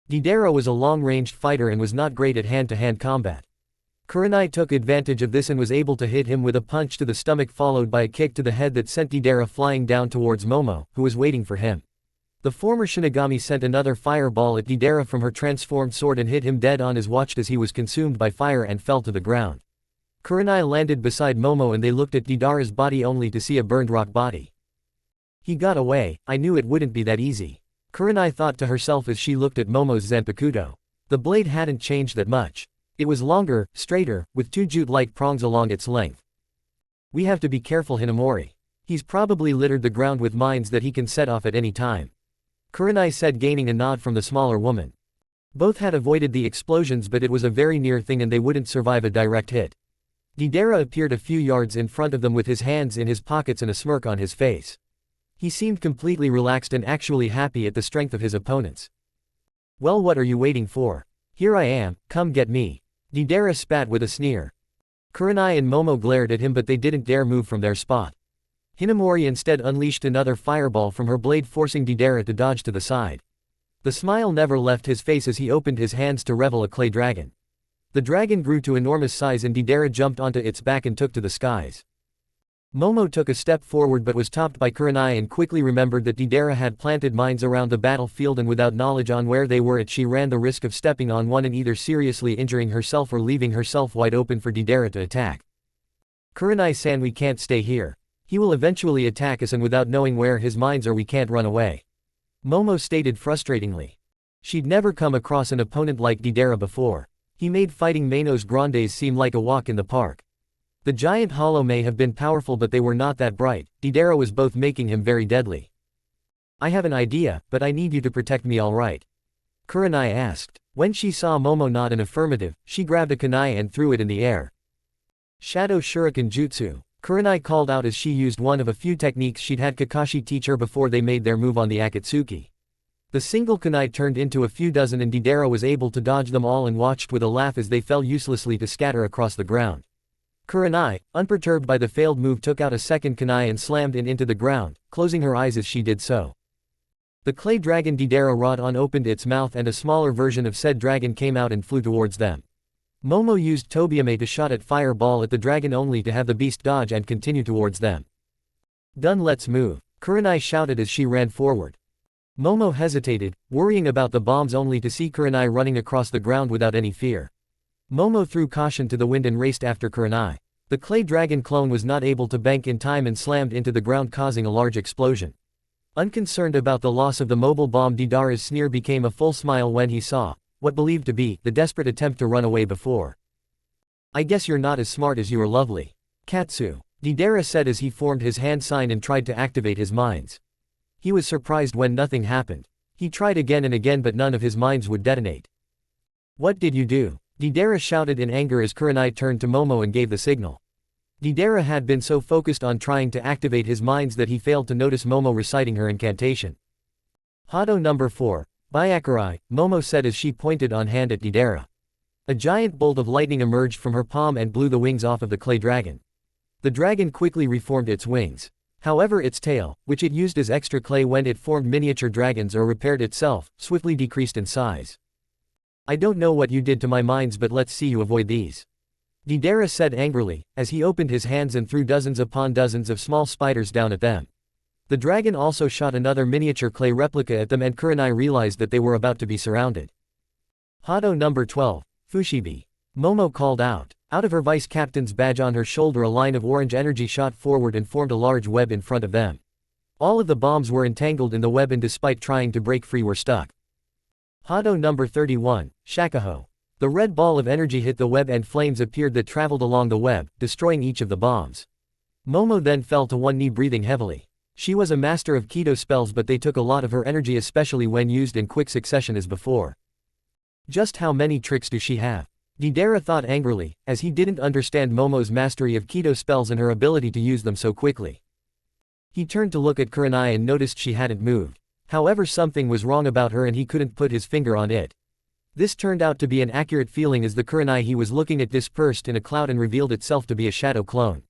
Deidara was a long-ranged fighter and was not great at hand-to-hand combat. Kurenai took advantage of this and was able to hit him with a punch to the stomach followed by a kick to the head that sent Deidara flying down towards Momo, who was waiting for him. The former Shinigami sent another fireball at Deidara from her transformed sword and hit him dead on as watched as he was consumed by fire and fell to the ground. Kurenai landed beside Momo and they looked at Deidara's body only to see a burned rock body. He got away, I knew it wouldn't be that easy, Kurenai thought to herself as she looked at Momo's Zanpakuto. The blade hadn't changed that much. It was longer, straighter, with two jute-like prongs along its length. We have to be careful, Hinamori. He's probably littered the ground with mines that he can set off at any time, Kurenai said, gaining a nod from the smaller woman. Both had avoided the explosions, but it was a very near thing and they wouldn't survive a direct hit. Deidara appeared a few yards in front of them with his hands in his pockets and a smirk on his face. He seemed completely relaxed and actually happy at the strength of his opponents. Well, what are you waiting for? Here I am, come get me. Deidara spat with a sneer. Kurenai and Momo glared at him, but they didn't dare move from their spot. Hinamori instead unleashed another fireball from her blade, forcing Deidara to dodge to the side. The smile never left his face as he opened his hands to reveal a clay dragon. The dragon grew to enormous size and Deidara jumped onto its back and took to the skies. Momo took a step forward but was stopped by Kurenai and quickly remembered that Deidara had planted mines around the battlefield, and without knowledge on where they were she ran the risk of stepping on one and either seriously injuring herself or leaving herself wide open for Deidara to attack. Kurenai-san, we can't stay here. He will eventually attack us, and without knowing where his mines are we can't run away. Momo stated frustratingly. She'd never come across an opponent like Deidara before. He made fighting Manos Grandes seem like a walk in the park. The giant hollow may have been powerful, but they were not that bright. Deidara was both making him very deadly. I have an idea, but I need you to protect me, all right? Kurenai asked. When she saw Momo nod an affirmative, she grabbed a kunai and threw it in the air. Shadow Shuriken Jutsu. Kurenai called out as she used one of a few techniques she'd had Kakashi teach her before they made their move on the Akatsuki. The single kunai turned into a few dozen and Deidara was able to dodge them all and watched with a laugh as they fell uselessly to scatter across the ground. Kurenai, unperturbed by the failed move, took out a second kunai and slammed it into the ground, closing her eyes as she did so. The clay dragon Deidara wrought on opened its mouth and a smaller version of said dragon came out and flew towards them. Momo used Tobiyame to shot at fireball at the dragon only to have the beast dodge and continue towards them. Done, let's move, Kurenai shouted as she ran forward. Momo hesitated, worrying about the bombs, only to see Kurenai running across the ground without any fear. Momo threw caution to the wind and raced after Kurenai. The clay dragon clone was not able to bank in time and slammed into the ground, causing a large explosion. Unconcerned about the loss of the mobile bomb, Deidara's sneer became a full smile when he saw what believed to be the desperate attempt to run away before. I guess you're not as smart as you are lovely. Katsu, Deidara said as he formed his hand sign and tried to activate his mines. He was surprised when nothing happened. He tried again and again but none of his mines would detonate. What did you do? Deidara shouted in anger as Kurenai turned to Momo and gave the signal. Deidara had been so focused on trying to activate his mines that he failed to notice Momo reciting her incantation. Hado number 4, Byakurai, Momo said as she pointed on hand at Deidara. A giant bolt of lightning emerged from her palm and blew the wings off of the clay dragon. The dragon quickly reformed its wings. However, its tail, which it used as extra clay when it formed miniature dragons or repaired itself, swiftly decreased in size. I don't know what you did to my mines, but let's see you avoid these. Deidara said angrily, as he opened his hands and threw dozens upon dozens of small spiders down at them. The dragon also shot another miniature clay replica at them and Kurenai realized that they were about to be surrounded. Hado number 12, Fushibi. Momo called out. Out of her vice captain's badge on her shoulder, a line of orange energy shot forward and formed a large web in front of them. All of the bombs were entangled in the web and despite trying to break free were stuck. Hado number 31, Shakuho. The red ball of energy hit the web and flames appeared that traveled along the web, destroying each of the bombs. Momo then fell to one knee, breathing heavily. She was a master of Kido spells, but they took a lot of her energy, especially when used in quick succession as before. Just how many tricks do she have? Deidara thought angrily, as he didn't understand Momo's mastery of Kido spells and her ability to use them so quickly. He turned to look at Kurenai and noticed she hadn't moved. However, something was wrong about her and he couldn't put his finger on it. This turned out to be an accurate feeling as the Kurenai he was looking at dispersed in a cloud and revealed itself to be a shadow clone.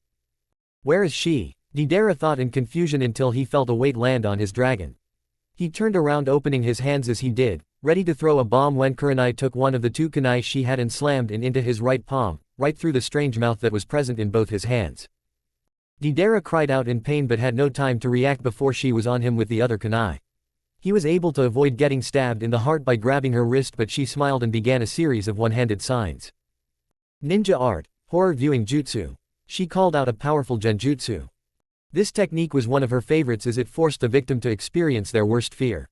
Where is she? Deidara thought in confusion until he felt a weight land on his dragon. He turned around, opening his hands as he did, ready to throw a bomb when Kurenai took one of the two kunai she had and slammed it into his right palm, right through the strange mouth that was present in both his hands. Deidara cried out in pain but had no time to react before she was on him with the other kunai. He was able to avoid getting stabbed in the heart by grabbing her wrist, but she smiled and began a series of one-handed signs. Ninja art, horror viewing jutsu. She called out a powerful genjutsu. This technique was one of her favorites as it forced the victim to experience their worst fear.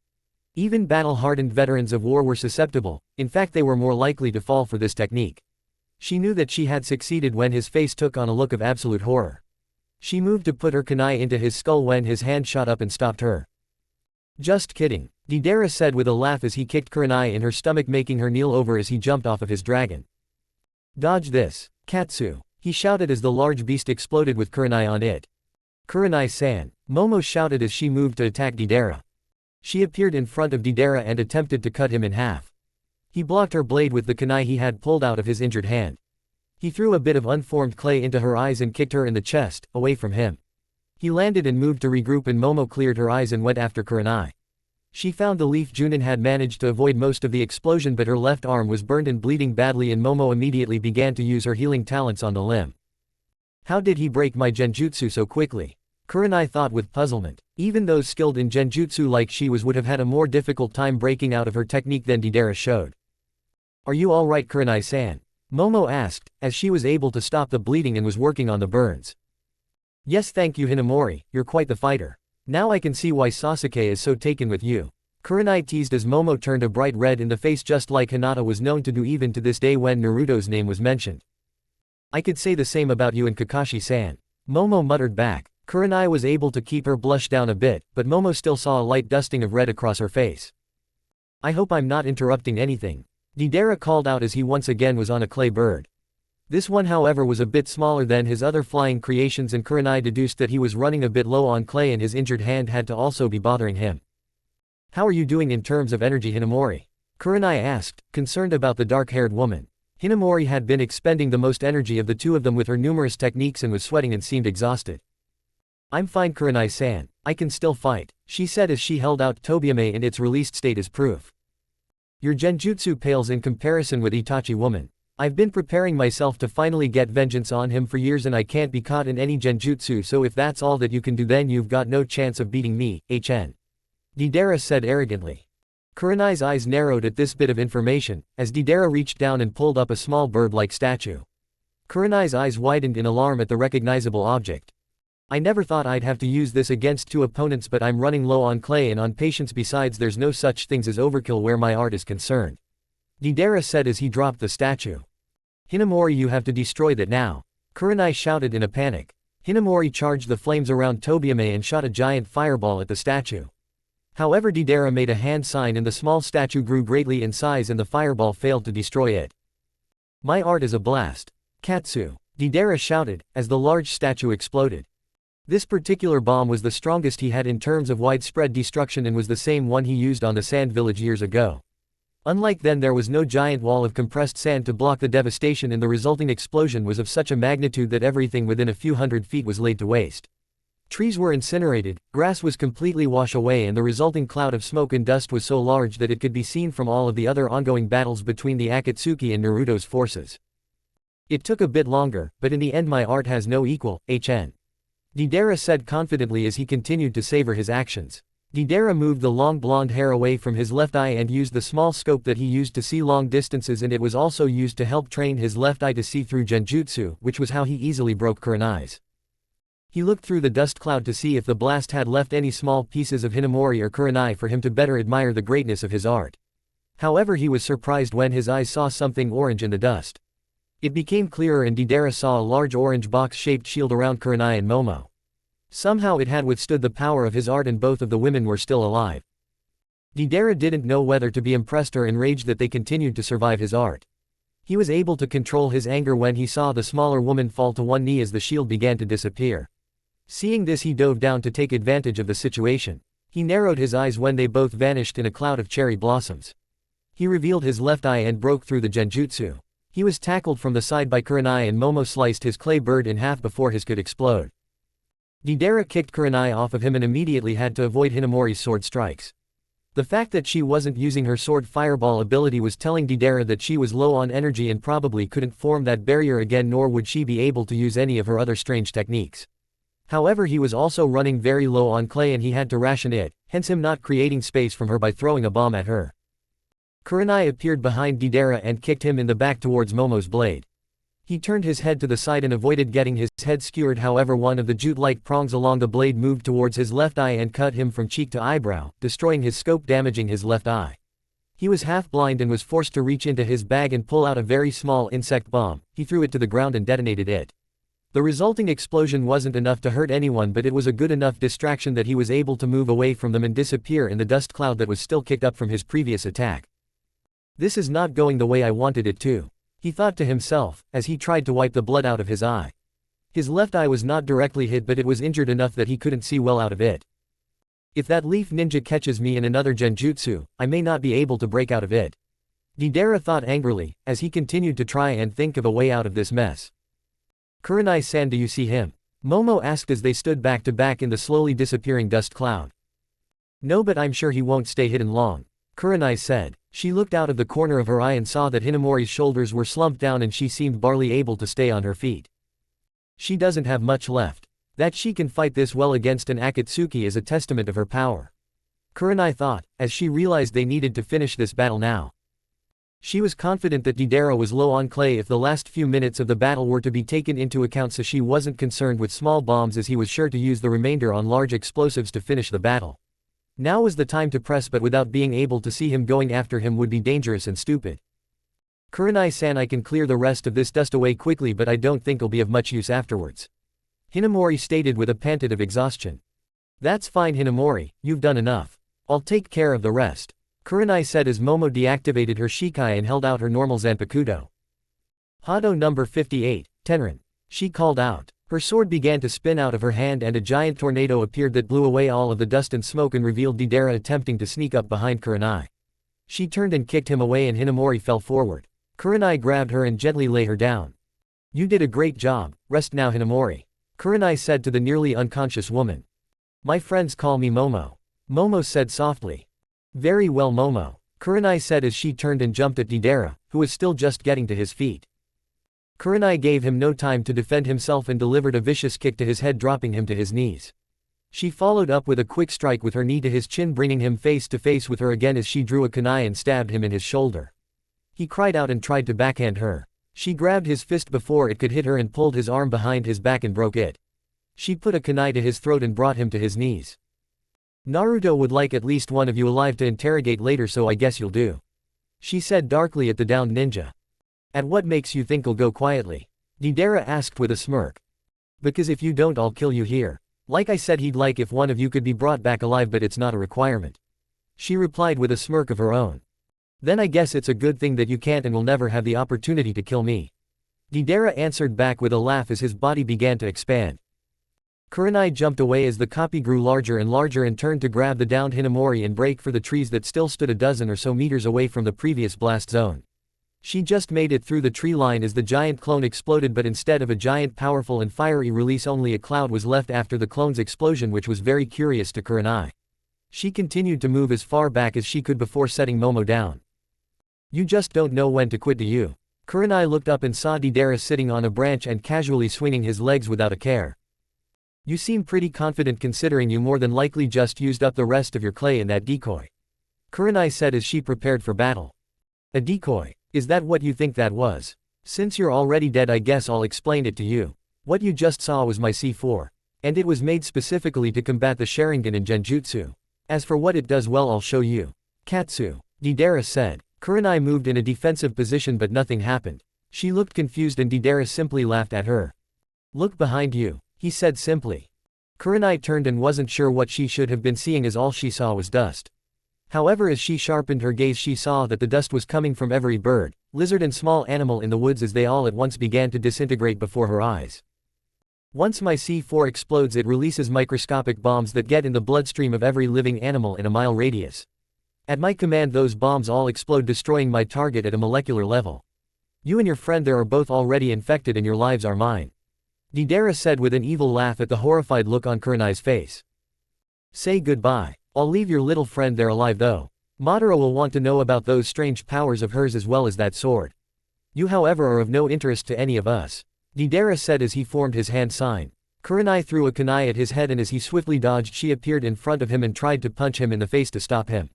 Even battle-hardened veterans of war were susceptible, in fact they were more likely to fall for this technique. She knew that she had succeeded when his face took on a look of absolute horror. She moved to put her kunai into his skull when his hand shot up and stopped her. Just kidding, Deidara said with a laugh as he kicked Kurenai in her stomach, making her kneel over as he jumped off of his dragon. Dodge this, Katsu, he shouted as the large beast exploded with Kurenai on it. Kurenai-san, Momo shouted as she moved to attack Deidara. She appeared in front of Deidara and attempted to cut him in half. He blocked her blade with the kunai he had pulled out of his injured hand. He threw a bit of unformed clay into her eyes and kicked her in the chest, away from him. He landed and moved to regroup, and Momo cleared her eyes and went after Kurenai. She found the leaf Junin had managed to avoid most of the explosion, but her left arm was burned and bleeding badly, and Momo immediately began to use her healing talents on the limb. How did he break my genjutsu so quickly? Kurenai thought with puzzlement. Even those skilled in genjutsu like she would have had a more difficult time breaking out of her technique than Deidara showed. Are you alright, Kurenai-san? Momo asked, as she was able to stop the bleeding and was working on the burns. Yes, thank you, Hinamori, you're quite the fighter. Now I can see why Sasuke is so taken with you. Kurenai teased as Momo turned a bright red in the face, just like Hinata was known to do even to this day when Naruto's name was mentioned. I could say the same about you and Kakashi-san. Momo muttered back. Kurenai was able to keep her blush down a bit, but Momo still saw a light dusting of red across her face. I hope I'm not interrupting anything. Deidara called out as he once again was on a clay bird. This one, however, was a bit smaller than his other flying creations, and Kurenai deduced that he was running a bit low on clay and his injured hand had to also be bothering him. How are you doing in terms of energy, Hinamori? Kurenai asked, concerned about the dark-haired woman. Hinamori had been expending the most energy of the two of them with her numerous techniques and was sweating and seemed exhausted. I'm fine, Kurenai-san, I can still fight, she said as she held out Tobiyame in its released state as proof. Your genjutsu pales in comparison with Itachi woman. I've been preparing myself to finally get vengeance on him for years, and I can't be caught in any genjutsu, so if that's all that you can do, then you've got no chance of beating me, HN. Deidara said arrogantly. Kurenai's eyes narrowed at this bit of information, as Deidara reached down and pulled up a small bird-like statue. Kurenai's eyes widened in alarm at the recognizable object. I never thought I'd have to use this against two opponents, but I'm running low on clay and on patience. Besides, there's no such things as overkill where my art is concerned. Deidara said as he dropped the statue. Hinamori, you have to destroy that now. Kurenai shouted in a panic. Hinamori charged the flames around Tobiyame and shot a giant fireball at the statue. However, Deidara made a hand sign and the small statue grew greatly in size and the fireball failed to destroy it. My art is a blast. Katsu. Deidara shouted, as the large statue exploded. This particular bomb was the strongest he had in terms of widespread destruction and was the same one he used on the sand village years ago. Unlike then, there was no giant wall of compressed sand to block the devastation, and the resulting explosion was of such a magnitude that everything within a few hundred feet was laid to waste. Trees were incinerated, grass was completely washed away, and the resulting cloud of smoke and dust was so large that it could be seen from all of the other ongoing battles between the Akatsuki and Naruto's forces. It took a bit longer, but in the end my art has no equal, HN. Deidara said confidently as he continued to savor his actions. Deidara moved the long blonde hair away from his left eye and used the small scope that he used to see long distances, and it was also used to help train his left eye to see through genjutsu, which was how he easily broke Kurenai's. He looked through the dust cloud to see if the blast had left any small pieces of Hinamori or Kurenai for him to better admire the greatness of his art. However, he was surprised when his eyes saw something orange in the dust. It became clearer and Deidara saw a large orange box-shaped shield around Kurenai and Momo. Somehow it had withstood the power of his art and both of the women were still alive. Deidara didn't know whether to be impressed or enraged that they continued to survive his art. He was able to control his anger when he saw the smaller woman fall to one knee as the shield began to disappear. Seeing this, he dove down to take advantage of the situation. He narrowed his eyes when they both vanished in a cloud of cherry blossoms. He revealed his left eye and broke through the genjutsu. He was tackled from the side by Kurenai and Momo sliced his clay bird in half before his could explode. Deidara kicked Kurenai off of him and immediately had to avoid Hinamori's sword strikes. The fact that she wasn't using her sword fireball ability was telling Deidara that she was low on energy and probably couldn't form that barrier again, nor would she be able to use any of her other strange techniques. However, he was also running very low on clay and he had to ration it, hence him not creating space from her by throwing a bomb at her. Kurenai appeared behind Deidara and kicked him in the back towards Momo's blade. He turned his head to the side and avoided getting his head skewered, however one of the jute-like prongs along the blade moved towards his left eye and cut him from cheek to eyebrow, destroying his scope, damaging his left eye. He was half blind and was forced to reach into his bag and pull out a very small insect bomb. He threw it to the ground and detonated it. The resulting explosion wasn't enough to hurt anyone, but it was a good enough distraction that he was able to move away from them and disappear in the dust cloud that was still kicked up from his previous attack. This is not going the way I wanted it to, he thought to himself, as he tried to wipe the blood out of his eye. His left eye was not directly hit, but it was injured enough that he couldn't see well out of it. If that leaf ninja catches me in another genjutsu, I may not be able to break out of it. Deidara thought angrily, as he continued to try and think of a way out of this mess. Kurenai-san, do you see him? Momo asked as they stood back to back in the slowly disappearing dust cloud. No, but I'm sure he won't stay hidden long, Kurenai said. She looked out of the corner of her eye and saw that Hinamori's shoulders were slumped down and she seemed barely able to stay on her feet. She doesn't have much left. That she can fight this well against an Akatsuki is a testament of her power, Kurenai thought, as she realized they needed to finish this battle now. She was confident that Deidara was low on clay if the last few minutes of the battle were to be taken into account, so she wasn't concerned with small bombs as he was sure to use the remainder on large explosives to finish the battle. Now was the time to press, but without being able to see him going after him would be dangerous and stupid. Kurenai-san, I can clear the rest of this dust away quickly, but I don't think it'll be of much use afterwards, Hinamori stated with a pant of exhaustion. That's fine Hinamori, you've done enough. I'll take care of the rest, Kurenai said as Momo deactivated her Shikai and held out her normal Zanpakuto. Hado number 58, Tenrin, she called out. Her sword began to spin out of her hand and a giant tornado appeared that blew away all of the dust and smoke and revealed Deidara attempting to sneak up behind Kurenai. She turned and kicked him away and Hinamori fell forward. Kurenai grabbed her and gently lay her down. You did a great job, rest now Hinamori, Kurenai said to the nearly unconscious woman. My friends call me Momo, Momo said softly. Very well Momo, Kurenai said as she turned and jumped at Deidara, who was still just getting to his feet. Kurenai gave him no time to defend himself and delivered a vicious kick to his head, dropping him to his knees. She followed up with a quick strike with her knee to his chin, bringing him face to face with her again as she drew a kunai and stabbed him in his shoulder. He cried out and tried to backhand her. She grabbed his fist before it could hit her and pulled his arm behind his back and broke it. She put a kunai to his throat and brought him to his knees. Naruto would like at least one of you alive to interrogate later, so I guess you'll do, she said darkly at the downed ninja. At what makes you think I'll go quietly? Deidara asked with a smirk. Because if you don't I'll kill you here. Like I said, he'd like if one of you could be brought back alive, but it's not a requirement, she replied with a smirk of her own. Then I guess it's a good thing that you can't and will never have the opportunity to kill me, Deidara answered back with a laugh as his body began to expand. Kurenai jumped away as the copy grew larger and turned to grab the downed Hinamori and break for the trees that still stood a dozen or so meters away from the previous blast zone. She just made it through the tree line as the giant clone exploded, but instead of a giant powerful and fiery release only a cloud was left after the clone's explosion, which was very curious to Kurenai. She continued to move as far back as she could before setting Momo down. You just don't know when to quit, do you? Kurenai looked up and saw Deidara sitting on a branch and casually swinging his legs without a care. You seem pretty confident considering you more than likely just used up the rest of your clay in that decoy, Kurenai said as she prepared for battle. A decoy? Is that what you think that was? Since you're already dead, I guess I'll explain it to you. What you just saw was my C4. And it was made specifically to combat the Sharingan in Genjutsu. As for what it does, well, I'll show you. Katsu, Deidara said. Kurenai moved in a defensive position, but nothing happened. She looked confused and Deidara simply laughed at her. Look behind you, he said simply. Kurenai turned and wasn't sure what she should have been seeing as all she saw was dust. However, as she sharpened her gaze, she saw that the dust was coming from every bird, lizard and small animal in the woods as they all at once began to disintegrate before her eyes. Once my C4 explodes, it releases microscopic bombs that get in the bloodstream of every living animal in a mile radius. At my command, those bombs all explode, destroying my target at a molecular level. You and your friend there are both already infected and your lives are mine, Deidara said with an evil laugh at the horrified look on Kurenai's face. Say goodbye. I'll leave your little friend there alive though. Madara will want to know about those strange powers of hers as well as that sword. You however are of no interest to any of us, Deidara said as he formed his hand sign. Kurenai threw a kunai at his head and as he swiftly dodged, she appeared in front of him and tried to punch him in the face to stop him.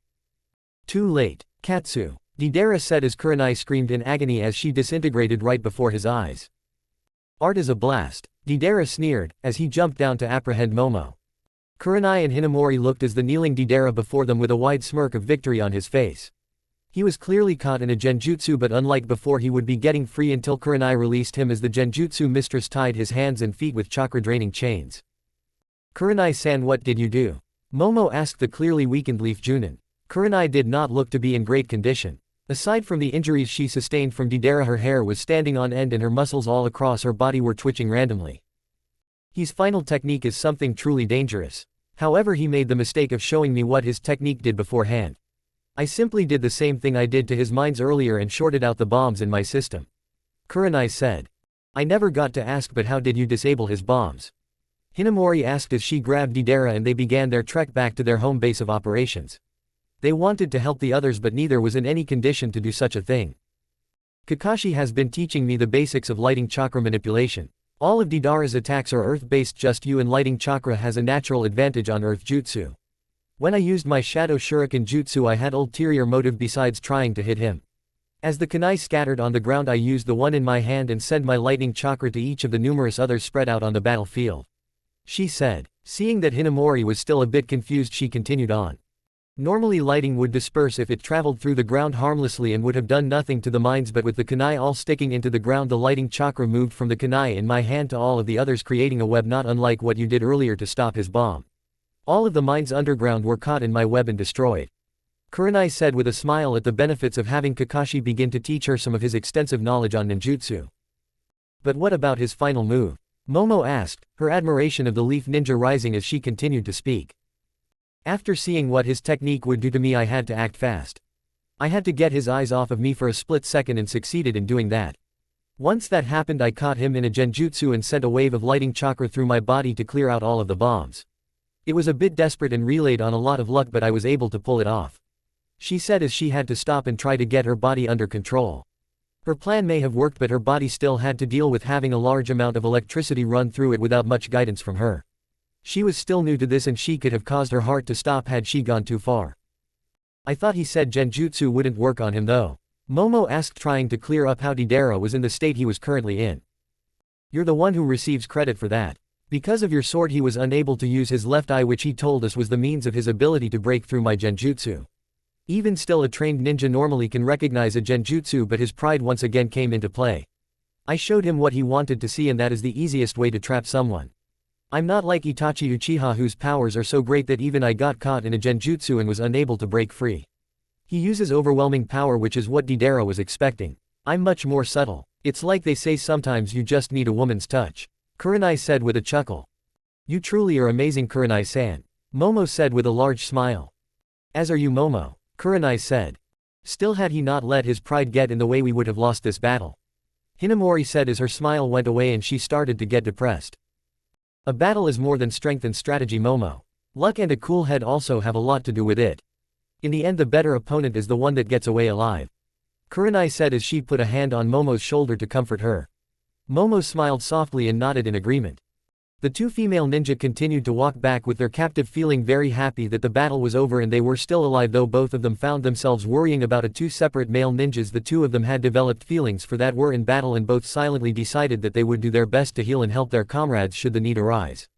Too late, Katsu, Deidara said as Kurenai screamed in agony as she disintegrated right before his eyes. Art is a blast, Deidara sneered, as he jumped down to apprehend Momo. Kurenai and Hinamori looked as the kneeling Deidara before them with a wide smirk of victory on his face. He was clearly caught in a genjutsu, but unlike before, he would be getting free until Kurenai released him as the genjutsu mistress tied his hands and feet with chakra-draining chains. Kurenai-san, what did you do? Momo asked the clearly weakened Leaf Junin. Kurenai did not look to be in great condition. Aside from the injuries she sustained from Deidara, her hair was standing on end and her muscles all across her body were twitching randomly. His final technique is something truly dangerous. However, he made the mistake of showing me what his technique did beforehand. I simply did the same thing I did to his mines earlier and shorted out the bombs in my system. Kurenai said. I never got to ask, but how did you disable his bombs? Hinamori asked as she grabbed Deidara and they began their trek back to their home base of operations. They wanted to help the others but neither was in any condition to do such a thing. Kakashi has been teaching me the basics of lighting chakra manipulation. All of Deidara's attacks are earth-based, just you and lighting chakra has a natural advantage on earth jutsu. When I used my shadow shuriken jutsu I had ulterior motive besides trying to hit him. As the kunai scattered on the ground I used the one in my hand and sent my lightning chakra to each of the numerous others spread out on the battlefield. She said. Seeing that Hinamori was still a bit confused she continued on. Normally lighting would disperse if it traveled through the ground harmlessly and would have done nothing to the mines, but with the kunai all sticking into the ground the lighting chakra moved from the kunai in my hand to all of the others creating a web not unlike what you did earlier to stop his bomb. All of the mines underground were caught in my web and destroyed. Kurenai said with a smile at the benefits of having Kakashi begin to teach her some of his extensive knowledge on ninjutsu. But what about his final move? Momo asked, her admiration of the leaf ninja rising as she continued to speak. After seeing what his technique would do to me I had to act fast. I had to get his eyes off of me for a split second and succeeded in doing that. Once that happened I caught him in a genjutsu and sent a wave of lighting chakra through my body to clear out all of the bombs. It was a bit desperate and relayed on a lot of luck but I was able to pull it off. She said as she had to stop and try to get her body under control. Her plan may have worked but her body still had to deal with having a large amount of electricity run through it without much guidance from her. She was still new to this and she could have caused her heart to stop had she gone too far. I thought he said genjutsu wouldn't work on him though. Momo asked, trying to clear up how Deidara was in the state he was currently in. You're the one who receives credit for that. Because of your sword he was unable to use his left eye, which he told us was the means of his ability to break through my genjutsu. Even still a trained ninja normally can recognize a genjutsu but his pride once again came into play. I showed him what he wanted to see and that is the easiest way to trap someone. I'm not like Itachi Uchiha whose powers are so great that even I got caught in a genjutsu and was unable to break free. He uses overwhelming power, which is what Deidara was expecting. I'm much more subtle. It's like they say sometimes you just need a woman's touch. Kurenai said with a chuckle. You truly are amazing Kurenai-san. Momo said with a large smile. As are you Momo, Kurenai said. Still had he not let his pride get in the way we would have lost this battle. Hinamori said as her smile went away and she started to get depressed. A battle is more than strength and strategy Momo. Luck and a cool head also have a lot to do with it. In the end the better opponent is the one that gets away alive. Kurenai said as she put a hand on Momo's shoulder to comfort her. Momo smiled softly and nodded in agreement. The two female ninja continued to walk back with their captive, feeling very happy that the battle was over and they were still alive, though both of them found themselves worrying about two separate male ninjas the two of them had developed feelings for that were in battle and both silently decided that they would do their best to heal and help their comrades should the need arise.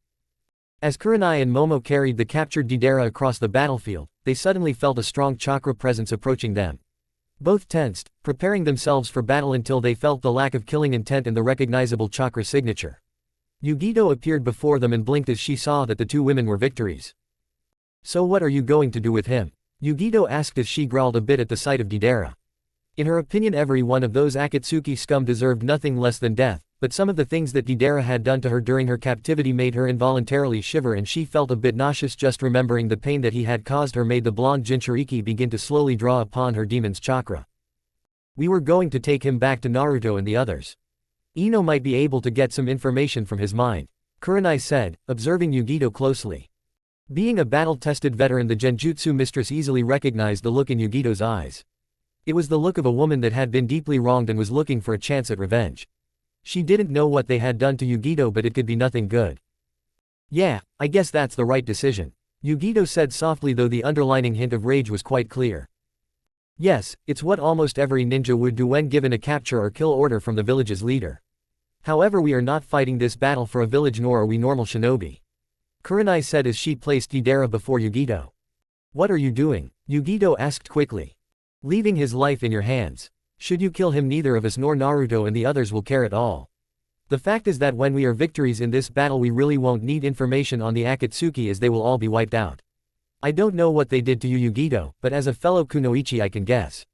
As Kurenai and Momo carried the captured Deidara across the battlefield, they suddenly felt a strong chakra presence approaching them. Both tensed, preparing themselves for battle until they felt the lack of killing intent and the recognizable chakra signature. Yugito appeared before them and blinked as she saw that the two women were victories. So what are you going to do with him? Yugito asked as she growled a bit at the sight of Deidara. In her opinion every one of those Akatsuki scum deserved nothing less than death, but some of the things that Deidara had done to her during her captivity made her involuntarily shiver and she felt a bit nauseous just remembering the pain that he had caused her made the blonde Jinchuriki begin to slowly draw upon her demon's chakra. We were going to take him back to Naruto and the others. Ino might be able to get some information from his mind, Kurenai said, observing Yugito closely. Being a battle-tested veteran the genjutsu mistress easily recognized the look in Yugito's eyes. It was the look of a woman that had been deeply wronged and was looking for a chance at revenge. She didn't know what they had done to Yugito but it could be nothing good. Yeah, I guess that's the right decision, Yugito said softly though the underlining hint of rage was quite clear. Yes, it's what almost every ninja would do when given a capture or kill order from the village's leader. However we are not fighting this battle for a village nor are we normal shinobi, Kurenai said as she placed Deidara before Yugito. What are you doing? Yugito asked quickly. Leaving his life in your hands. Should you kill him neither of us nor Naruto and the others will care at all. The fact is that when we are victories in this battle we really won't need information on the Akatsuki as they will all be wiped out. I don't know what they did to you Yugito, but as a fellow kunoichi I can guess.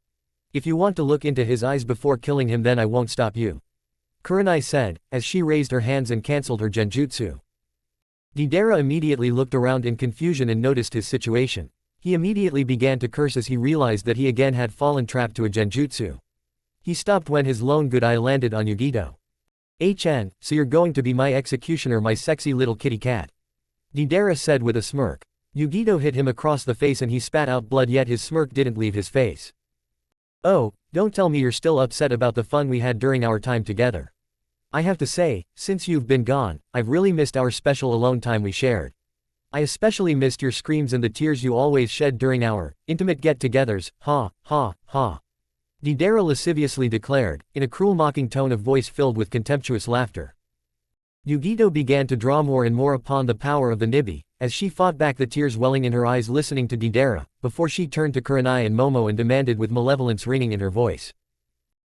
If you want to look into his eyes before killing him then I won't stop you, Kurenai said, as she raised her hands and cancelled her genjutsu. Deidara immediately looked around in confusion and noticed his situation. He immediately began to curse as he realized that he again had fallen trapped to a genjutsu. He stopped when his lone good eye landed on Yugito. "HN, so you're going to be my executioner, my sexy little kitty cat," Deidara said with a smirk. Yugito hit him across the face and he spat out blood, yet his smirk didn't leave his face. "Oh, don't tell me you're still upset about the fun we had during our time together. I have to say, since you've been gone, I've really missed our special alone time we shared. I especially missed your screams and the tears you always shed during our intimate get-togethers, ha, ha, ha," Deidara lasciviously declared, in a cruel mocking tone of voice filled with contemptuous laughter. Yugito began to draw more and more upon the power of the Nibi, as she fought back the tears welling in her eyes listening to Deidara, before she turned to Kurenai and Momo and demanded with malevolence ringing in her voice.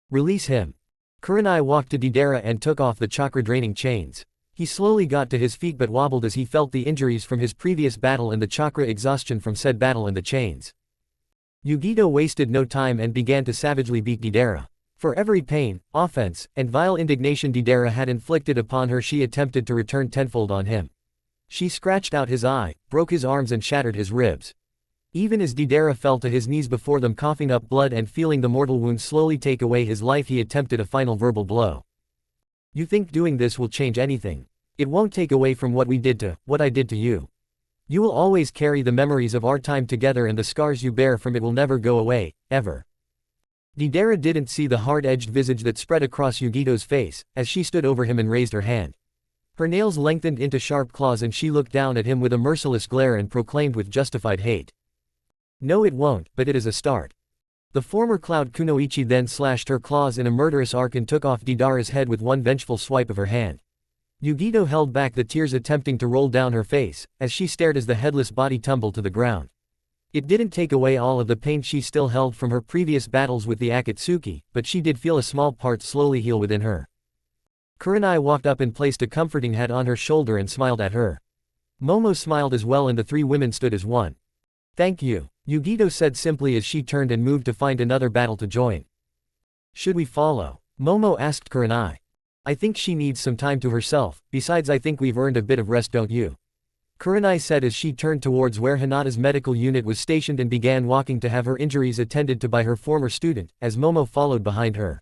"Release him." Kurenai walked to Deidara and took off the chakra-draining chains. He slowly got to his feet but wobbled as he felt the injuries from his previous battle and the chakra exhaustion from said battle and the chains. Yugito wasted no time and began to savagely beat Deidara. For every pain, offense, and vile indignation Deidara had inflicted upon her, she attempted to return tenfold on him. She scratched out his eye, broke his arms and shattered his ribs. Even as Deidara fell to his knees before them coughing up blood and feeling the mortal wound slowly take away his life, he attempted a final verbal blow. "You think doing this will change anything? It won't take away from what I did to you. You will always carry the memories of our time together and the scars you bear from it will never go away, ever." Deidara didn't see the hard-edged visage that spread across Yugito's face, as she stood over him and raised her hand. Her nails lengthened into sharp claws and she looked down at him with a merciless glare and proclaimed with justified hate. "No, it won't, but it is a start." The former Cloud Kunoichi then slashed her claws in a murderous arc and took off Deidara's head with one vengeful swipe of her hand. Yugito held back the tears attempting to roll down her face, as she stared as the headless body tumbled to the ground. It didn't take away all of the pain she still held from her previous battles with the Akatsuki, but she did feel a small part slowly heal within her. Kurenai walked up and placed a comforting hand on her shoulder and smiled at her. Momo smiled as well and the three women stood as one. "Thank you," Yugito said simply as she turned and moved to find another battle to join. "Should we follow?" Momo asked Kurenai. "I think she needs some time to herself, besides I think we've earned a bit of rest, don't you?" Kurenai said as she turned towards where Hinata's medical unit was stationed and began walking to have her injuries attended to by her former student, as Momo followed behind her.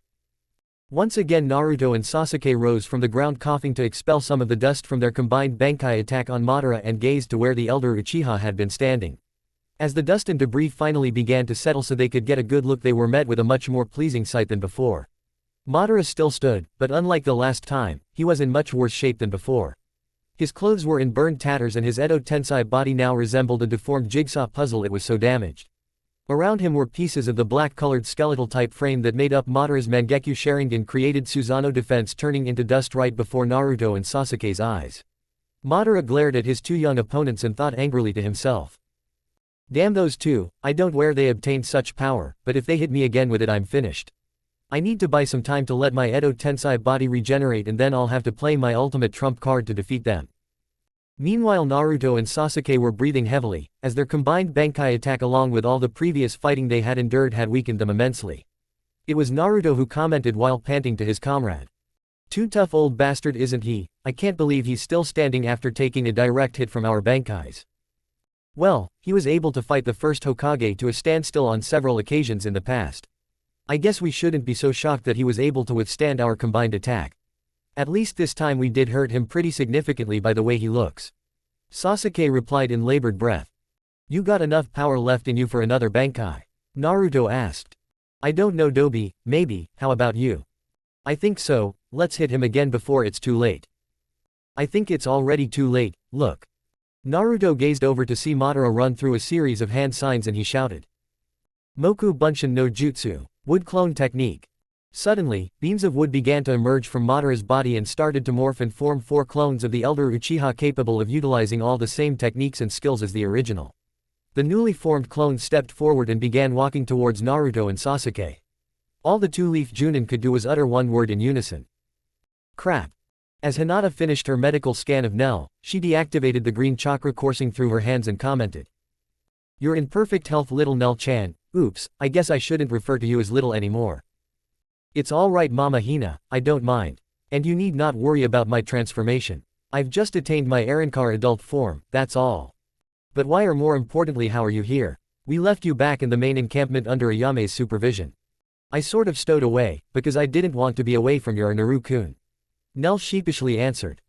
Once again Naruto and Sasuke rose from the ground coughing to expel some of the dust from their combined Bankai attack on Madara and gazed to where the elder Uchiha had been standing. As the dust and debris finally began to settle so they could get a good look, they were met with a much more pleasing sight than before. Madara still stood, but unlike the last time, he was in much worse shape than before. His clothes were in burned tatters and his Edo Tensei body now resembled a deformed jigsaw puzzle, it was so damaged. Around him were pieces of the black-colored skeletal-type frame that made up Madara's Mangekyo Sharingan created Susanoo defense turning into dust right before Naruto and Sasuke's eyes. Madara glared at his two young opponents and thought angrily to himself. "Damn those two, I don't know where they obtained such power, but if they hit me again with it I'm finished. I need to buy some time to let my Edo Tensei body regenerate and then I'll have to play my ultimate trump card to defeat them." Meanwhile Naruto and Sasuke were breathing heavily, as their combined Bankai attack along with all the previous fighting they had endured had weakened them immensely. It was Naruto who commented while panting to his comrade. "Too tough old bastard isn't he? I can't believe he's still standing after taking a direct hit from our Bankais." Well, he was able to fight the first Hokage to a standstill on several occasions in the past. I guess we shouldn't be so shocked that he was able to withstand our combined attack. At least this time we did hurt him pretty significantly by the way he looks. Sasuke replied in labored breath. "You got enough power left in you for another Bankai?" Naruto asked. "I don't know Dobi, maybe, how about you?" "I think so, let's hit him again before it's too late." "I think it's already too late, look." Naruto gazed over to see Madara run through a series of hand signs and he shouted. "Moku Bunshin no Jutsu, wood clone technique." Suddenly, beams of wood began to emerge from Madara's body and started to morph and form 4 clones of the elder Uchiha capable of utilizing all the same techniques and skills as the original. The newly formed clones stepped forward and began walking towards Naruto and Sasuke. All the two-leaf Junin could do was utter one word in unison. "Crap." As Hinata finished her medical scan of Nell, she deactivated the green chakra coursing through her hands and commented. "You're in perfect health, little Nell-chan. Oops, I guess I shouldn't refer to you as little anymore." "It's all right Mama Hina, I don't mind. And you need not worry about my transformation. I've just attained my Arrancar adult form, that's all. But why, or more importantly, how are you here? We left you back in the main encampment under Ayame's supervision. I sort of stowed away, because I didn't want to be away from your Naru-kun. Nell sheepishly answered.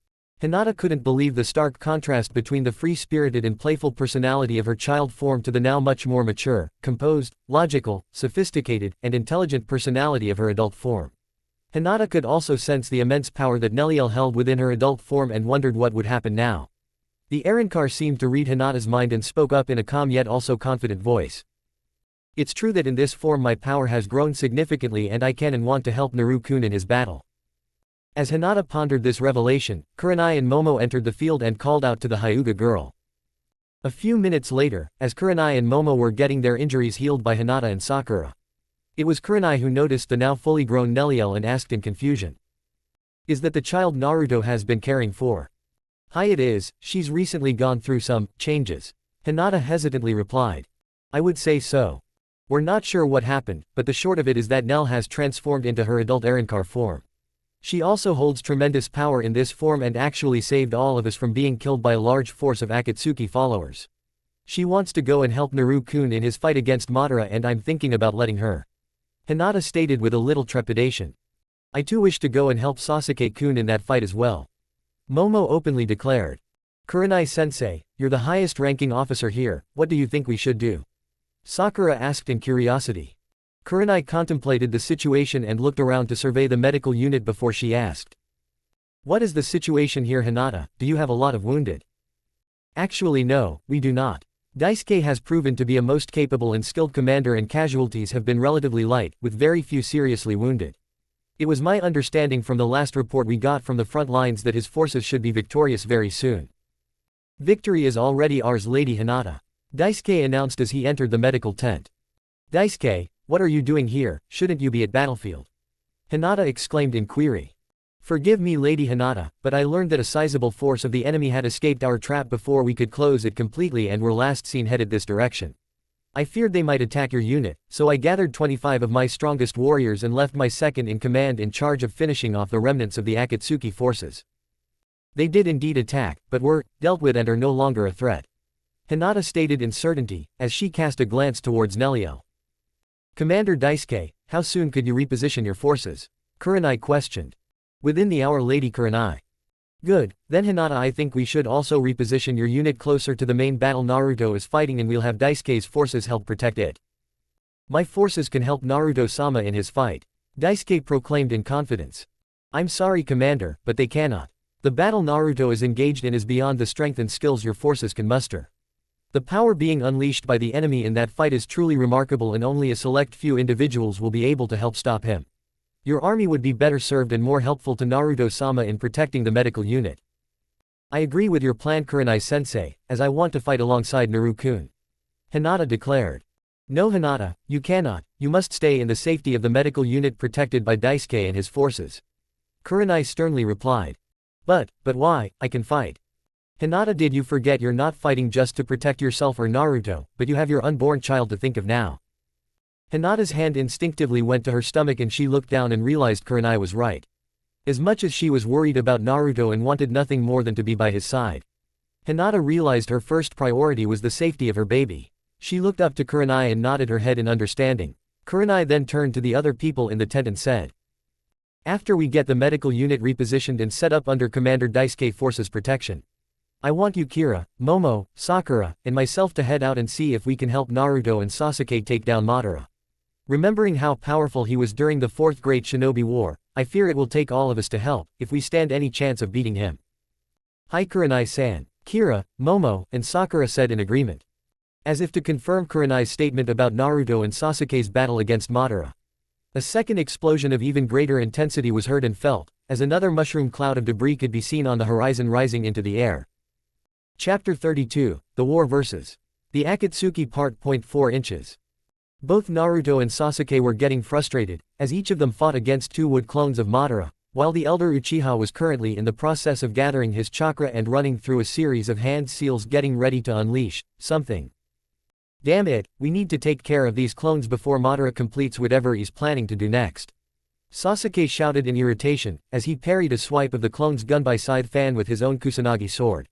Hinata couldn't believe the stark contrast between the free-spirited and playful personality of her child form to the now much more mature, composed, logical, sophisticated, and intelligent personality of her adult form. Hinata could also sense the immense power that Neliel held within her adult form and wondered what would happen now. The Arrancar seemed to read Hinata's mind and spoke up in a calm yet also confident voice. It's true that in this form my power has grown significantly and I can and want to help Naru-kun in his battle. As Hinata pondered this revelation, Kurenai and Momo entered the field and called out to the Hyuga girl. A few minutes later, as Kurenai and Momo were getting their injuries healed by Hinata and Sakura, it was Kurenai who noticed the now fully grown Neliel and asked in confusion. Is that the child Naruto has been caring for? Hi, it is, she's recently gone through some changes. Hinata hesitantly replied. I would say so. We're not sure what happened, but the short of it is that Nell has transformed into her adult Arrancar form. She also holds tremendous power in this form and actually saved all of us from being killed by a large force of Akatsuki followers. She wants to go and help Naru-kun in his fight against Madara and I'm thinking about letting her. Hinata stated with a little trepidation. I too wish to go and help Sasuke-kun in that fight as well. Momo openly declared. Kurenai-sensei, you're the highest ranking officer here, what do you think we should do? Sakura asked in curiosity. Kurenai contemplated the situation and looked around to survey the medical unit before she asked. What is the situation here, Hinata? Do you have a lot of wounded? Actually no, we do not. Daisuke has proven to be a most capable and skilled commander and casualties have been relatively light, with very few seriously wounded. It was my understanding from the last report we got from the front lines that his forces should be victorious very soon. Victory is already ours, Lady Hinata. Daisuke announced as he entered the medical tent. Daisuke, what are you doing here, shouldn't you be at battlefield? Hinata exclaimed in query. Forgive me, Lady Hinata, but I learned that a sizable force of the enemy had escaped our trap before we could close it completely and were last seen headed this direction. I feared they might attack your unit, so I gathered 25 of my strongest warriors and left my second in command in charge of finishing off the remnants of the Akatsuki forces. They did indeed attack, but were dealt with and are no longer a threat. Hinata stated in certainty, as she cast a glance towards Neliel. Commander Daisuke, how soon could you reposition your forces? Kurenai questioned. Within the hour, Lady Kurenai. Good, then Hinata, I think we should also reposition your unit closer to the main battle Naruto is fighting and we'll have Daisuke's forces help protect it. My forces can help Naruto-sama in his fight, Daisuke proclaimed in confidence. I'm sorry, Commander, but they cannot. The battle Naruto is engaged in is beyond the strength and skills your forces can muster. The power being unleashed by the enemy in that fight is truly remarkable and only a select few individuals will be able to help stop him. Your army would be better served and more helpful to Naruto-sama in protecting the medical unit. I agree with your plan, Kurenai-sensei, as I want to fight alongside Naru-kun. Hinata declared. No, Hinata, you cannot, you must stay in the safety of the medical unit protected by Daisuke and his forces. Kurenai sternly replied. But why, I can fight. Hinata, did you forget you're not fighting just to protect yourself or Naruto, but you have your unborn child to think of now. Hinata's hand instinctively went to her stomach and she looked down and realized Kurenai was right. As much as she was worried about Naruto and wanted nothing more than to be by his side, Hinata realized her first priority was the safety of her baby. She looked up to Kurenai and nodded her head in understanding. Kurenai then turned to the other people in the tent and said. After we get the medical unit repositioned and set up under Commander Daisuke Force's protection, I want you, Kira, Momo, Sakura, and myself to head out and see if we can help Naruto and Sasuke take down Madara. Remembering how powerful he was during the Fourth Great Shinobi War, I fear it will take all of us to help, if we stand any chance of beating him. Hi, Kurenai-san, Kira, Momo, and Sakura said in agreement. As if to confirm Kurenai's statement about Naruto and Sasuke's battle against Madara. A second explosion of even greater intensity was heard and felt, as another mushroom cloud of debris could be seen on the horizon rising into the air. Chapter 32, The War vs. the Akatsuki Part. 4 inches. Both Naruto and Sasuke were getting frustrated, as each of them fought against two wood clones of Madara, while the elder Uchiha was currently in the process of gathering his chakra and running through a series of hand seals getting ready to unleash something. Damn it, we need to take care of these clones before Madara completes whatever he's planning to do next. Sasuke shouted in irritation, as he parried a swipe of the clone's gunby side fan with his own kusanagi sword.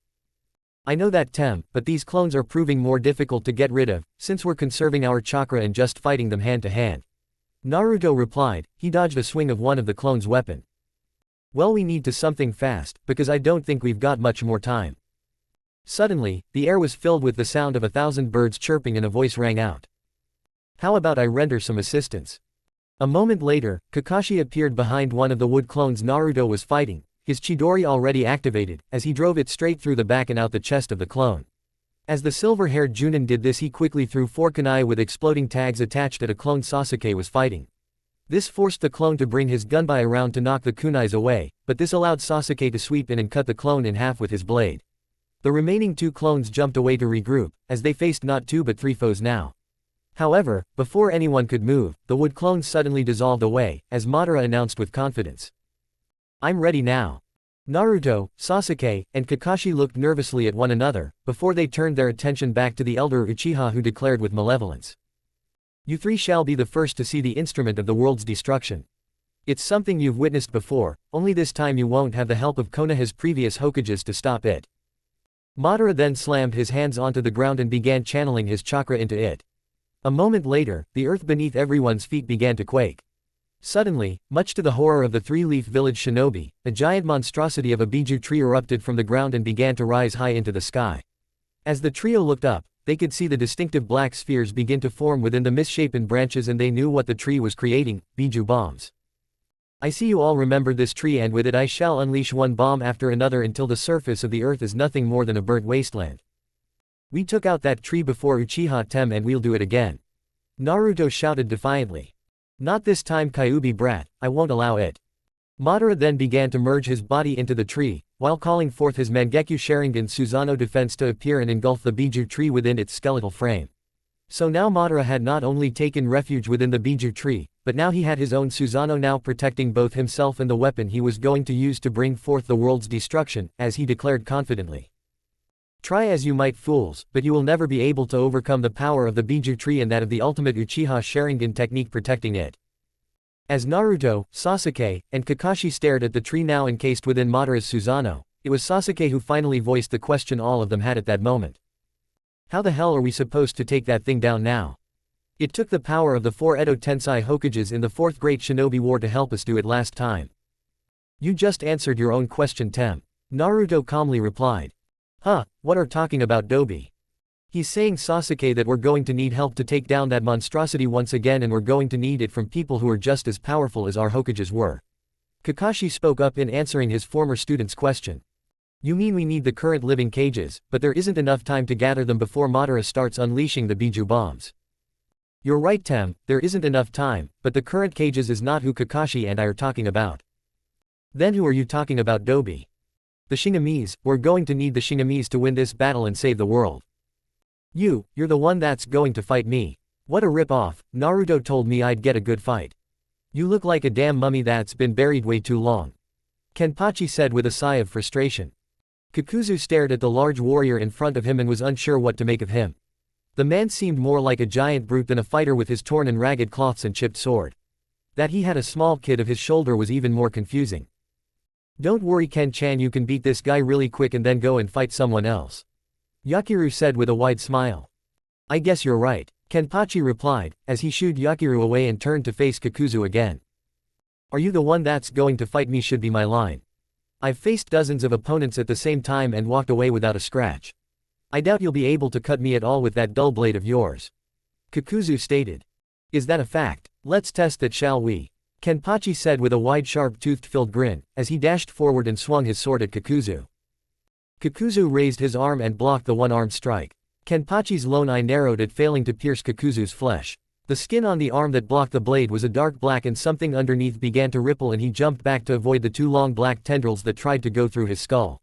I know that, Tem, but these clones are proving more difficult to get rid of, since we're conserving our chakra and just fighting them hand to hand. Naruto replied. He dodged a swing of one of the clone's weapon. Well, we need to something fast, because I don't think we've got much more time. Suddenly, the air was filled with the sound of 1,000 birds chirping and a voice rang out. How about I render some assistance? A moment later, Kakashi appeared behind one of the wood clones Naruto was fighting, his Chidori already activated, as he drove it straight through the back and out the chest of the clone. As the silver-haired Junin did this, he quickly threw 4 kunai with exploding tags attached at a clone Sasuke was fighting. This forced the clone to bring his gunbai around to knock the kunais away, but this allowed Sasuke to sweep in and cut the clone in half with his blade. The remaining 2 clones jumped away to regroup, as they faced not 2 but 3 foes now. However, before anyone could move, the wood clones suddenly dissolved away, as Madara announced with confidence. I'm ready now. Naruto, Sasuke, and Kakashi looked nervously at one another, before they turned their attention back to the elder Uchiha, who declared with malevolence. You 3 shall be the first to see the instrument of the world's destruction. It's something you've witnessed before, only this time you won't have the help of Konoha's previous Hokages to stop it. Madara then slammed his hands onto the ground and began channeling his chakra into it. A moment later, the earth beneath everyone's feet began to quake. Suddenly, much to the horror of the 3-leaf village shinobi, a giant monstrosity of a biju tree erupted from the ground and began to rise high into the sky. As the trio looked up, they could see the distinctive black spheres begin to form within the misshapen branches, and they knew what the tree was creating: biju bombs. I see you all remember this tree, and with it I shall unleash one bomb after another until the surface of the earth is nothing more than a burnt wasteland. We took out that tree before Uchiha Tem, and we'll do it again. Naruto shouted defiantly. Not this time, Kyuubi brat, I won't allow it. Madara then began to merge his body into the tree, while calling forth his Mangekyo Sharingan Susanoo defense to appear and engulf the biju tree within its skeletal frame. So now Madara had not only taken refuge within the biju tree, but now he had his own Susanoo, now protecting both himself and the weapon he was going to use to bring forth the world's destruction, as he declared confidently. Try as you might, fools, but you will never be able to overcome the power of the biju tree and that of the ultimate Uchiha Sharingan technique protecting it. As Naruto, Sasuke, and Kakashi stared at the tree now encased within Madara's Susanoo, it was Sasuke who finally voiced the question all of them had at that moment. How the hell are we supposed to take that thing down now? It took the power of the 4 Edo Tensei Hokages in the 4th Great Shinobi War to help us do it last time. You just answered your own question, Tem. Naruto calmly replied. Huh, what are talking about, Dobi? He's saying, Sasuke, that we're going to need help to take down that monstrosity once again, and we're going to need it from people who are just as powerful as our Hokages were. Kakashi spoke up in answering his former student's question. You mean we need the current living cages, but there isn't enough time to gather them before Madara starts unleashing the biju bombs. You're right, Tem, there isn't enough time, but the current cages is not who Kakashi and I are talking about. Then who are you talking about, Dobi? The Shinigami. We're going to need the Shinigami to win this battle and save the world. You're the one that's going to fight me. What a rip-off, Naruto told me I'd get a good fight. You look like a damn mummy that's been buried way too long. Kenpachi said with a sigh of frustration. Kikuzu stared at the large warrior in front of him and was unsure what to make of him. The man seemed more like a giant brute than a fighter with his torn and ragged cloths and chipped sword. That he had a small kid of his shoulder was even more confusing. Don't worry, Ken-chan, you can beat this guy really quick and then go and fight someone else. Yakiru said with a wide smile. I guess you're right, Kenpachi replied, as he shooed Yakiru away and turned to face Kikuzu again. Are you the one that's going to fight me should be my line. I've faced dozens of opponents at the same time and walked away without a scratch. I doubt you'll be able to cut me at all with that dull blade of yours. Kikuzu stated. Is that a fact? Let's test it, shall we? Kenpachi said with a wide sharp-toothed filled grin, as he dashed forward and swung his sword at Kikuzu. Kikuzu raised his arm and blocked the one-armed strike. Kenpachi's lone eye narrowed at failing to pierce Kikuzu's flesh. The skin on the arm that blocked the blade was a dark black and something underneath began to ripple, and he jumped back to avoid the 2 long black tendrils that tried to go through his skull.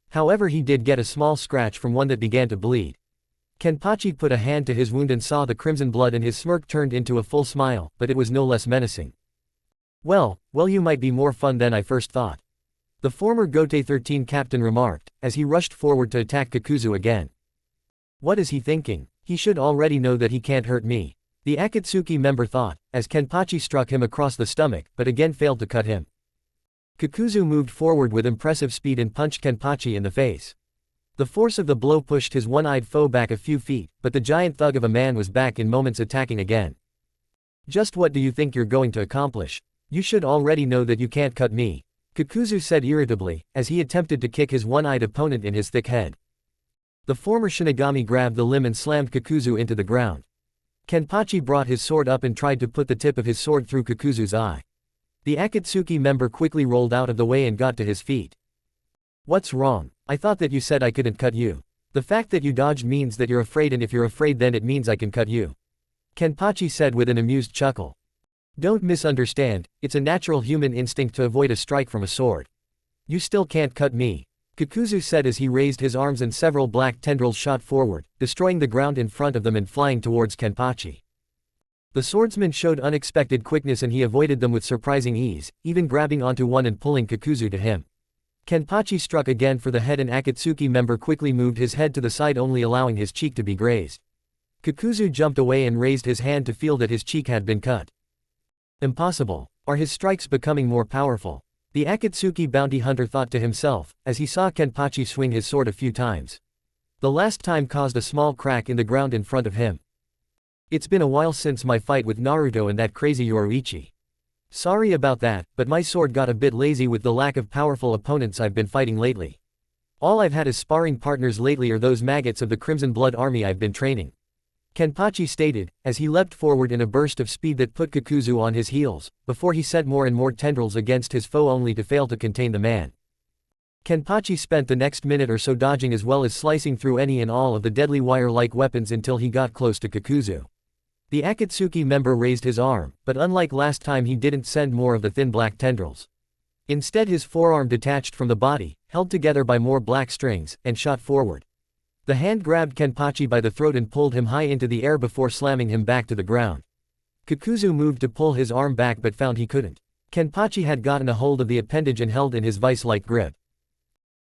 However, he did get a small scratch from one that began to bleed. Kenpachi put a hand to his wound and saw the crimson blood, and his smirk turned into a full smile, but it was no less menacing. Well, you might be more fun than I first thought. The former Gote 13 captain remarked, as he rushed forward to attack Kikuzu again. What is he thinking? He should already know that he can't hurt me. The Akatsuki member thought, as Kenpachi struck him across the stomach, but again failed to cut him. Kikuzu moved forward with impressive speed and punched Kenpachi in the face. The force of the blow pushed his one-eyed foe back a few feet, but the giant thug of a man was back in moments attacking again. Just what do you think you're going to accomplish? You should already know that you can't cut me, Kikuzu said irritably, as he attempted to kick his one-eyed opponent in his thick head. The former Shinigami grabbed the limb and slammed Kikuzu into the ground. Kenpachi brought his sword up and tried to put the tip of his sword through Kikuzu's eye. The Akatsuki member quickly rolled out of the way and got to his feet. What's wrong? I thought that you said I couldn't cut you. The fact that you dodged means that you're afraid, and if you're afraid then it means I can cut you, Kenpachi said with an amused chuckle. Don't misunderstand, it's a natural human instinct to avoid a strike from a sword. You still can't cut me, Kikuzu said as he raised his arms and several black tendrils shot forward, destroying the ground in front of them and flying towards Kenpachi. The swordsman showed unexpected quickness and he avoided them with surprising ease, even grabbing onto one and pulling Kikuzu to him. Kenpachi struck again for the head and Akatsuki member quickly moved his head to the side, only allowing his cheek to be grazed. Kikuzu jumped away and raised his hand to feel that his cheek had been cut. Impossible. Are his strikes becoming more powerful? The Akatsuki bounty hunter thought to himself, as he saw Kenpachi swing his sword a few times. The last time caused a small crack in the ground in front of him. It's been a while since my fight with Naruto and that crazy Yoruichi. Sorry about that, but my sword got a bit lazy with the lack of powerful opponents I've been fighting lately. All I've had as sparring partners lately are those maggots of the Crimson Blood Army I've been training, Kenpachi stated, as he leapt forward in a burst of speed that put Kikuzu on his heels, before he sent more and more tendrils against his foe only to fail to contain the man. Kenpachi spent the next minute or so dodging as well as slicing through any and all of the deadly wire-like weapons until he got close to Kikuzu. The Akatsuki member raised his arm, but unlike last time he didn't send more of the thin black tendrils. Instead his forearm detached from the body, held together by more black strings, and shot forward. The hand grabbed Kenpachi by the throat and pulled him high into the air before slamming him back to the ground. Kikuzu moved to pull his arm back but found he couldn't. Kenpachi had gotten a hold of the appendage and held in his vice-like grip.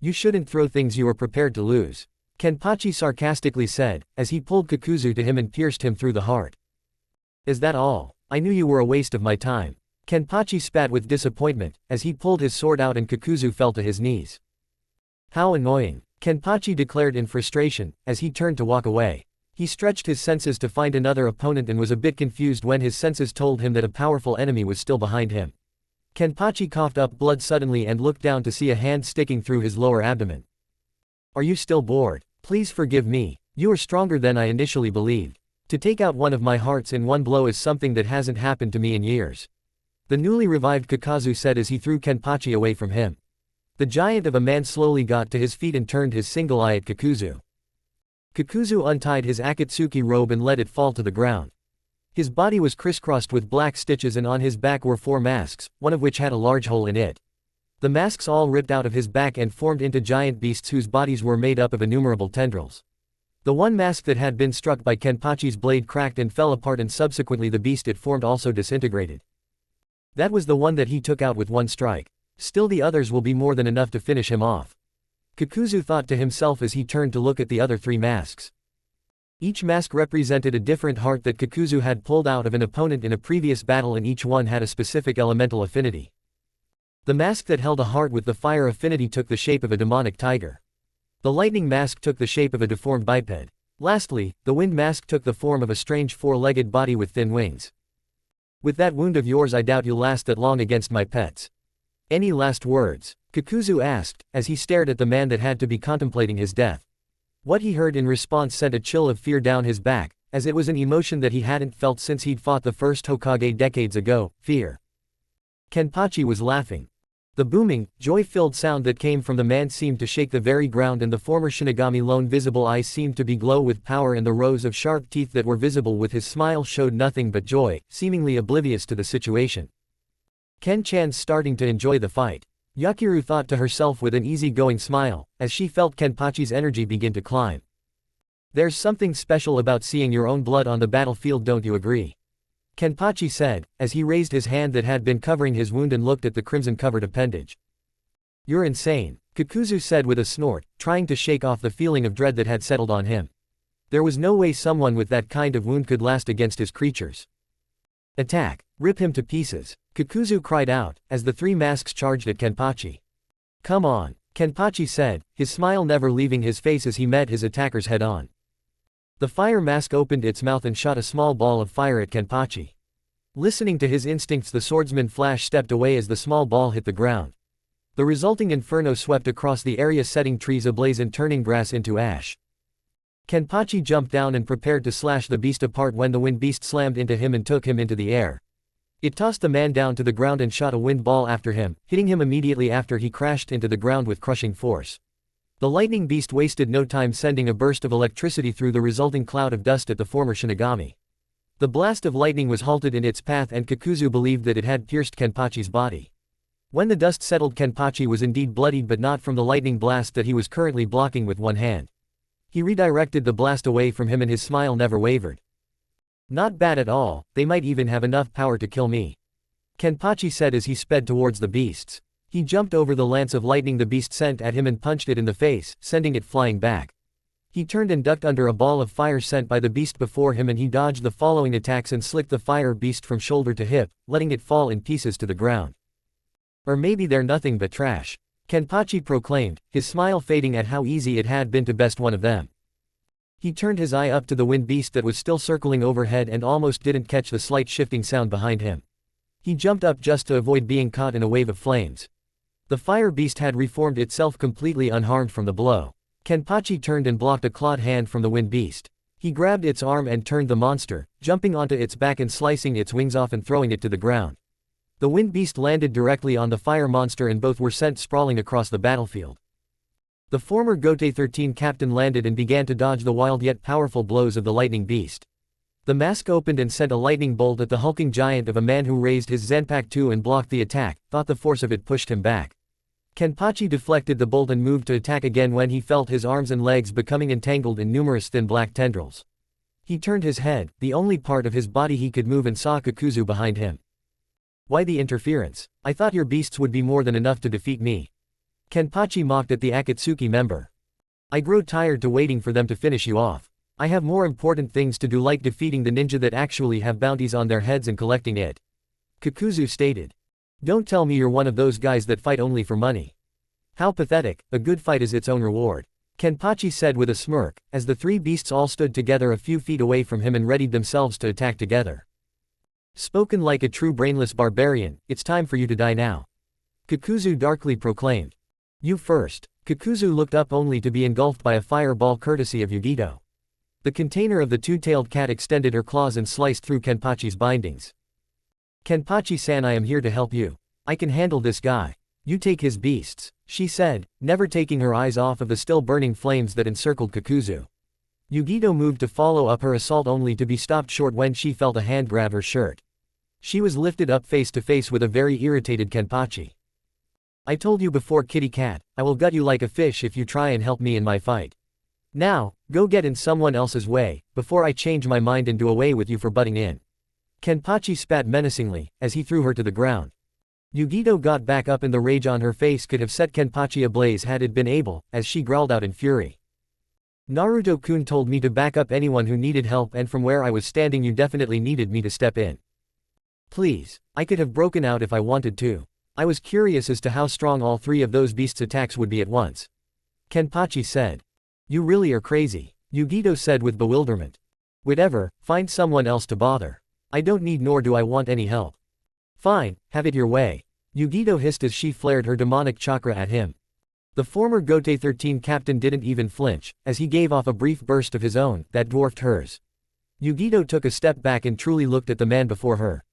You shouldn't throw things you are prepared to lose, Kenpachi sarcastically said, as he pulled Kikuzu to him and pierced him through the heart. Is that all? I knew you were a waste of my time. Kenpachi spat with disappointment, as he pulled his sword out and Kikuzu fell to his knees. How annoying, Kenpachi declared in frustration, as he turned to walk away. He stretched his senses to find another opponent and was a bit confused when his senses told him that a powerful enemy was still behind him. Kenpachi coughed up blood suddenly and looked down to see a hand sticking through his lower abdomen. Are you still bored? Please forgive me. You are stronger than I initially believed. To take out one of my hearts in one blow is something that hasn't happened to me in years, the newly revived Kakazu said as he threw Kenpachi away from him. The giant of a man slowly got to his feet and turned his single eye at Kikuzu. Kikuzu untied his Akatsuki robe and let it fall to the ground. His body was crisscrossed with black stitches and on his back were 4 masks, one of which had a large hole in it. The masks all ripped out of his back and formed into giant beasts whose bodies were made up of innumerable tendrils. The one mask that had been struck by Kenpachi's blade cracked and fell apart, and subsequently the beast it formed also disintegrated. That was the one that he took out with one strike. Still, the others will be more than enough to finish him off, Kikuzu thought to himself as he turned to look at the other 3 masks. Each mask represented a different heart that Kikuzu had pulled out of an opponent in a previous battle, and each one had a specific elemental affinity. The mask that held a heart with the fire affinity took the shape of a demonic tiger. The lightning mask took the shape of a deformed biped. Lastly, the wind mask took the form of a strange 4-legged body with thin wings. With that wound of yours I doubt you'll last that long against my pets. Any last words? Kikuzu asked, as he stared at the man that had to be contemplating his death. What he heard in response sent a chill of fear down his back, as it was an emotion that he hadn't felt since he'd fought the first Hokage decades ago, fear. Kenpachi was laughing. The booming, joy-filled sound that came from the man seemed to shake the very ground, and the former Shinigami lone visible eyes seemed to be glow with power, and the rows of sharp teeth that were visible with his smile showed nothing but joy, seemingly oblivious to the situation. Ken-chan's starting to enjoy the fight, Yakiru thought to herself with an easy-going smile, as she felt Kenpachi's energy begin to climb. There's something special about seeing your own blood on the battlefield, don't you agree? Kenpachi said, as he raised his hand that had been covering his wound and looked at the crimson-covered appendage. You're insane, Kikuzu said with a snort, trying to shake off the feeling of dread that had settled on him. There was no way someone with that kind of wound could last against his creatures. Attack! Rip him to pieces! Kikuzu cried out, as the three masks charged at Kenpachi. Come on, Kenpachi said, his smile never leaving his face as he met his attackers head-on. The fire mask opened its mouth and shot a small ball of fire at Kenpachi. Listening to his instincts, the swordsman Flash stepped away as the small ball hit the ground. The resulting inferno swept across the area, setting trees ablaze and turning grass into ash. Kenpachi jumped down and prepared to slash the beast apart when the wind beast slammed into him and took him into the air. It tossed the man down to the ground and shot a wind ball after him, hitting him immediately after he crashed into the ground with crushing force. The lightning beast wasted no time, sending a burst of electricity through the resulting cloud of dust at the former Shinigami. The blast of lightning was halted in its path and Kikuzu believed that it had pierced Kenpachi's body. When the dust settled, Kenpachi was indeed bloodied, but not from the lightning blast that he was currently blocking with one hand. He redirected the blast away from him and his smile never wavered. Not bad at all, they might even have enough power to kill me, Kenpachi said as he sped towards the beasts. He jumped over the lance of lightning the beast sent at him and punched it in the face, sending it flying back. He turned and ducked under a ball of fire sent by the beast before him, and he dodged the following attacks and slicked the fire beast from shoulder to hip, letting it fall in pieces to the ground. Or maybe they're nothing but trash, Kenpachi proclaimed, his smile fading at how easy it had been to best one of them. He turned his eye up to the wind beast that was still circling overhead and almost didn't catch the slight shifting sound behind him. He jumped up just to avoid being caught in a wave of flames. The fire beast had reformed itself completely unharmed from the blow. Kenpachi turned and blocked a clawed hand from the wind beast. He grabbed its arm and turned the monster, jumping onto its back and slicing its wings off and throwing it to the ground. The wind beast landed directly on the fire monster and both were sent sprawling across the battlefield. The former Gote 13 captain landed and began to dodge the wild yet powerful blows of the lightning beast. The mask opened and sent a lightning bolt at the hulking giant of a man who raised his Zenpak 2 and blocked the attack, thought the force of it pushed him back. Kenpachi deflected the bolt and moved to attack again when he felt his arms and legs becoming entangled in numerous thin black tendrils. He turned his head, the only part of his body he could move, and saw Kikuzu behind him. Why the interference? I thought your beasts would be more than enough to defeat me, Kenpachi mocked at the Akatsuki member. I grow tired to waiting for them to finish you off. I have more important things to do, like defeating the ninja that actually have bounties on their heads and collecting it, Kikuzu stated. Don't tell me you're one of those guys that fight only for money. How pathetic, a good fight is its own reward, Kenpachi said with a smirk, as the three beasts all stood together a few feet away from him and readied themselves to attack together. Spoken like a true brainless barbarian, it's time for you to die now, Kikuzu darkly proclaimed. You first. Kikuzu looked up only to be engulfed by a fireball courtesy of Yugito. The container of the two-tailed cat extended her claws and sliced through Kenpachi's bindings. Kenpachi-san, I am here to help you. I can handle this guy. You take his beasts, she said, never taking her eyes off of the still burning flames that encircled Kikuzu. Yugito moved to follow up her assault only to be stopped short when she felt a hand grab her shirt. She was lifted up face to face with a very irritated Kenpachi. I told you before, kitty cat, I will gut you like a fish if you try and help me in my fight. Now, go get in someone else's way, before I change my mind and do away with you for butting in, Kenpachi spat menacingly, as he threw her to the ground. Yugito got back up and the rage on her face could have set Kenpachi ablaze had it been able, as she growled out in fury. Naruto-kun told me to back up anyone who needed help, and from where I was standing you definitely needed me to step in. Please, I could have broken out if I wanted to. I was curious as to how strong all three of those beasts' attacks would be at once, Kenpachi said. You really are crazy, Yugito said with bewilderment. Whatever, find someone else to bother. I don't need nor do I want any help. Fine, have it your way, Yugito hissed as she flared her demonic chakra at him. The former Gote 13 captain didn't even flinch, as he gave off a brief burst of his own that dwarfed hers. Yugito took a step back and truly looked at the man before her.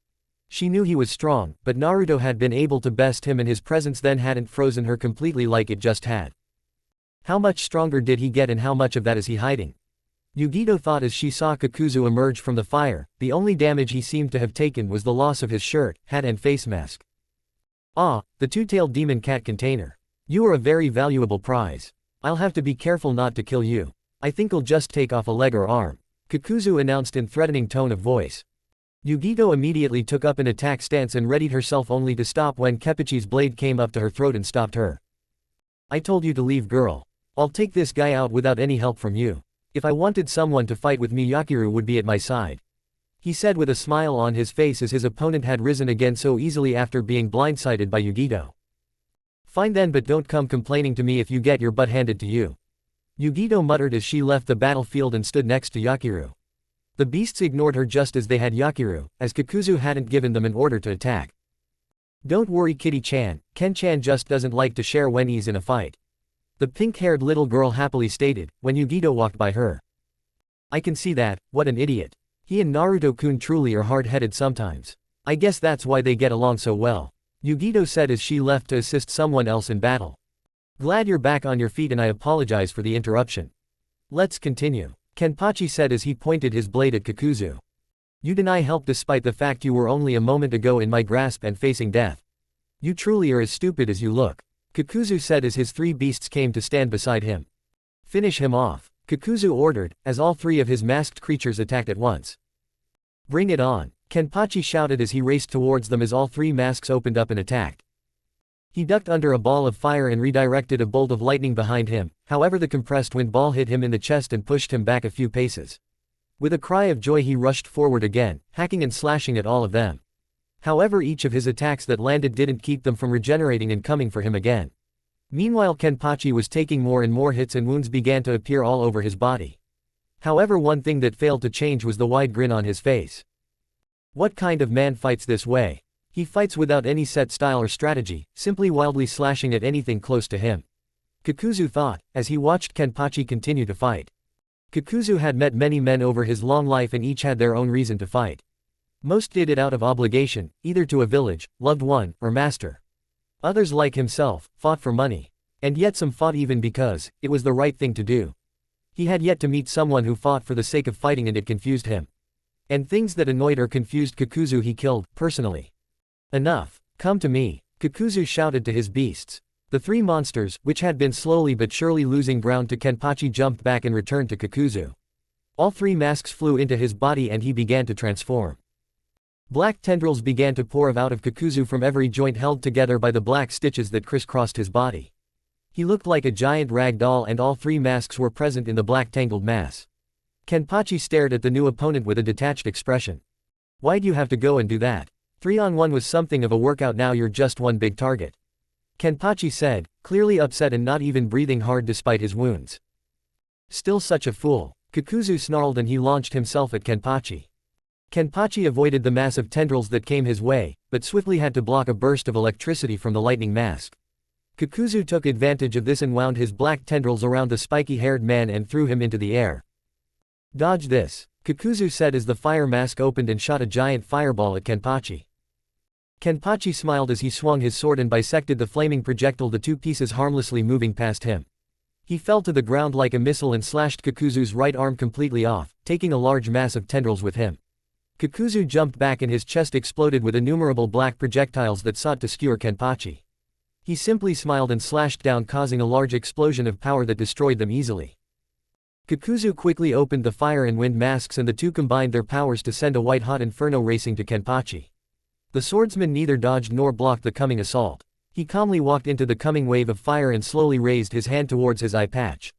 She knew he was strong, but Naruto had been able to best him, and his presence then hadn't frozen her completely like it just had. How much stronger did he get, and how much of that is he hiding? Yugito thought as she saw Kikuzu emerge from the fire. The only damage he seemed to have taken was the loss of his shirt, hat and face mask. Ah, the two-tailed demon cat container. You are a very valuable prize. I'll have to be careful not to kill you. I think I'll just take off a leg or arm, Kikuzu announced in threatening tone of voice. Yugito immediately took up an attack stance and readied herself only to stop when Kenpachi's blade came up to her throat and stopped her. I told you to leave, girl. I'll take this guy out without any help from you. If I wanted someone to fight with me, Yakiru would be at my side. He said with a smile on his face as his opponent had risen again so easily after being blindsided by Yugito. Fine then, but don't come complaining to me if you get your butt handed to you. Yugito muttered as she left the battlefield and stood next to Yakiru. The beasts ignored her just as they had Yakiru, as Kikuzu hadn't given them an order to attack. Don't worry Kitty-chan, Ken-chan just doesn't like to share when he's in a fight. The pink-haired little girl happily stated, when Yugito walked by her. I can see that, what an idiot. He and Naruto-kun truly are hard-headed sometimes. I guess that's why they get along so well. Yugito said as she left to assist someone else in battle. Glad you're back on your feet and I apologize for the interruption. Let's continue. Kenpachi said as he pointed his blade at Kikuzu. You deny help despite the fact you were only a moment ago in my grasp and facing death. You truly are as stupid as you look. Kikuzu said as his three beasts came to stand beside him. Finish him off, Kikuzu ordered, as all three of his masked creatures attacked at once. Bring it on, Kenpachi shouted as he raced towards them as all three masks opened up and attacked. He ducked under a ball of fire and redirected a bolt of lightning behind him, however the compressed wind ball hit him in the chest and pushed him back a few paces. With a cry of joy he rushed forward again, hacking and slashing at all of them. However each of his attacks that landed didn't keep them from regenerating and coming for him again. Meanwhile Kenpachi was taking more and more hits and wounds began to appear all over his body. However one thing that failed to change was the wide grin on his face. What kind of man fights this way? He fights without any set style or strategy, simply wildly slashing at anything close to him. Kikuzu thought, as he watched Kenpachi continue to fight. Kikuzu had met many men over his long life and each had their own reason to fight. Most did it out of obligation, either to a village, loved one, or master. Others like himself, fought for money. And yet some fought even because, it was the right thing to do. He had yet to meet someone who fought for the sake of fighting and it confused him. And things that annoyed or confused Kikuzu he killed, personally. Enough, come to me, Kikuzu shouted to his beasts. The three monsters, which had been slowly but surely losing ground to Kenpachi jumped back and returned to Kikuzu. All three masks flew into his body and he began to transform. Black tendrils began to pour out of Kikuzu from every joint held together by the black stitches that crisscrossed his body. He looked like a giant rag doll and all three masks were present in the black tangled mass. Kenpachi stared at the new opponent with a detached expression. Why'd you have to go and do that? 3-on-1 was something of a workout, now you're just one big target. Kenpachi said, clearly upset and not even breathing hard despite his wounds. Still such a fool, Kikuzu snarled and he launched himself at Kenpachi. Kenpachi avoided the mass of tendrils that came his way, but swiftly had to block a burst of electricity from the lightning mask. Kikuzu took advantage of this and wound his black tendrils around the spiky-haired man and threw him into the air. Dodge this, Kikuzu said as the fire mask opened and shot a giant fireball at Kenpachi. Kenpachi smiled as he swung his sword and bisected the flaming projectile to two pieces harmlessly moving past him. He fell to the ground like a missile and slashed Kikuzu's right arm completely off, taking a large mass of tendrils with him. Kikuzu jumped back and his chest exploded with innumerable black projectiles that sought to skewer Kenpachi. He simply smiled and slashed down, causing a large explosion of power that destroyed them easily. Kikuzu quickly opened the fire and wind masks and the two combined their powers to send a white-hot inferno racing to Kenpachi. The swordsman neither dodged nor blocked the coming assault. He calmly walked into the coming wave of fire and slowly raised his hand towards his eye patch.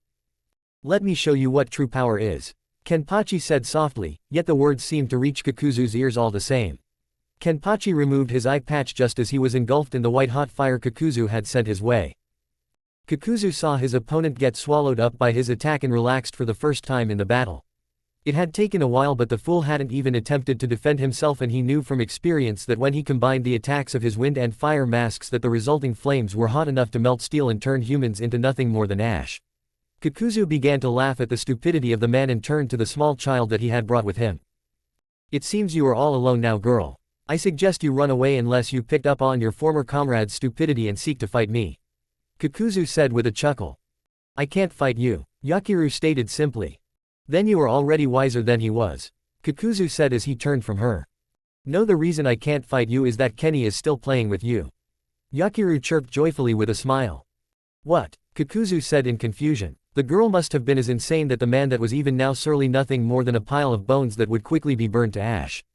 Let me show you what true power is, Kenpachi said softly, yet the words seemed to reach Kikuzu's ears all the same. Kenpachi removed his eye patch just as he was engulfed in the white-hot fire Kikuzu had sent his way. Kikuzu saw his opponent get swallowed up by his attack and relaxed for the first time in the battle. It had taken a while, but the fool hadn't even attempted to defend himself, and he knew from experience that when he combined the attacks of his wind and fire masks that the resulting flames were hot enough to melt steel and turn humans into nothing more than ash. Kikuzu began to laugh at the stupidity of the man and turned to the small child that he had brought with him. It seems you are all alone now, girl. I suggest you run away unless you picked up on your former comrade's stupidity and seek to fight me, Kikuzu said with a chuckle. I can't fight you, Yakiru stated simply. Then you are already wiser than he was, Kikuzu said as he turned from her. No, the reason I can't fight you is that Kenny is still playing with you, Yakiru chirped joyfully with a smile. What? Kikuzu said in confusion. The girl must have been as insane that the man that was even now surely nothing more than a pile of bones that would quickly be burned to ash.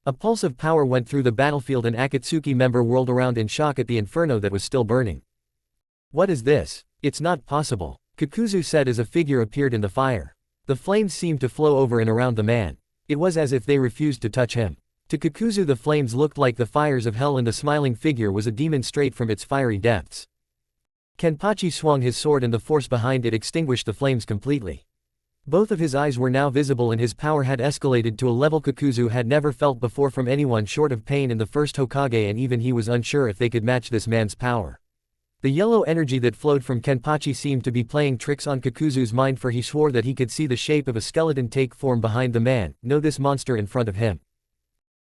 A pulse of power went through the battlefield and Akatsuki member whirled around in shock at the inferno that was still burning. What is this? It's not possible, Kikuzu said as a figure appeared in the fire. The The flames seemed to flow over and around the man. It was as if they refused to touch him. To Kakuzu the flames looked like the fires of hell and the smiling figure was a demon straight from its fiery depths. Kenpachi swung his sword and the force behind it extinguished the flames completely. Both of his eyes were now visible and his power had escalated to a level Kakuzu had never felt before from anyone short of Pain in the first Hokage, and even he was unsure if they could match this man's power. The yellow energy that flowed from Kenpachi seemed to be playing tricks on Kakuzu's mind, for he swore that he could see the shape of a skeleton take form behind the man, this monster in front of him.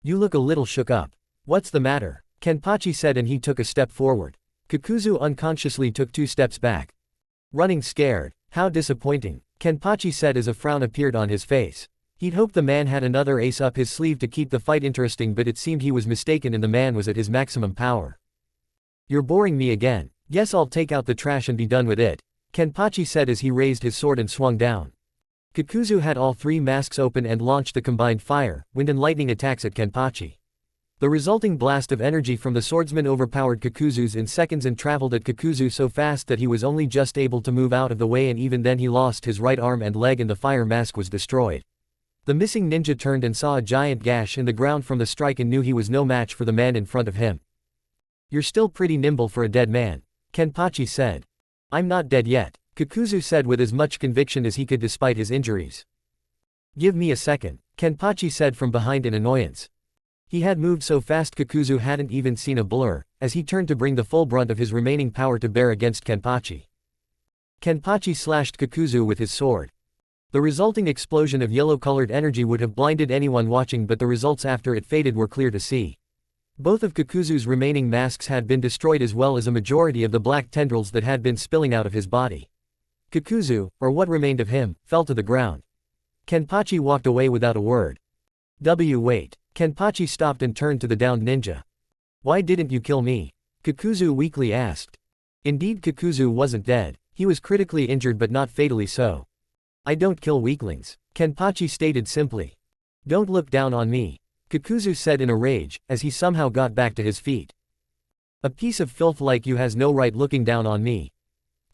You look a little shook up. What's the matter? Kenpachi said, and he took a step forward. Kakuzu unconsciously took 2 steps back. Running scared. How disappointing, Kenpachi said as a frown appeared on his face. He'd hoped the man had another ace up his sleeve to keep the fight interesting, but it seemed he was mistaken and the man was at his maximum power. You're boring me again. Guess I'll take out the trash and be done with it, Kenpachi said as he raised his sword and swung down. Kakuzu had all 3 masks open and launched the combined fire, wind and lightning attacks at Kenpachi. The resulting blast of energy from the swordsman overpowered Kakuzu's in seconds and traveled at Kakuzu so fast that he was only just able to move out of the way, and even then he lost his right arm and leg and the fire mask was destroyed. The missing ninja turned and saw a giant gash in the ground from the strike and knew he was no match for the man in front of him. You're still pretty nimble for a dead man, Kenpachi said. I'm not dead yet, Kakuzu said with as much conviction as he could despite his injuries. Give me a second, Kenpachi said from behind in annoyance. He had moved so fast Kakuzu hadn't even seen a blur, as he turned to bring the full brunt of his remaining power to bear against Kenpachi. Kenpachi slashed Kakuzu with his sword. The resulting explosion of yellow-colored energy would have blinded anyone watching, but the results after it faded were clear to see. Both of Kakuzu's remaining masks had been destroyed, as well as a majority of the black tendrils that had been spilling out of his body. Kakuzu, or what remained of him, fell to the ground. Kenpachi walked away without a word. Wait. Kenpachi stopped and turned to the downed ninja. Why didn't you kill me? Kakuzu weakly asked. Indeed, Kakuzu wasn't dead. He was critically injured but not fatally so. I don't kill weaklings, Kenpachi stated simply. Don't look down on me, Kakuzu said in a rage, as he somehow got back to his feet. A piece of filth like you has no right looking down on me,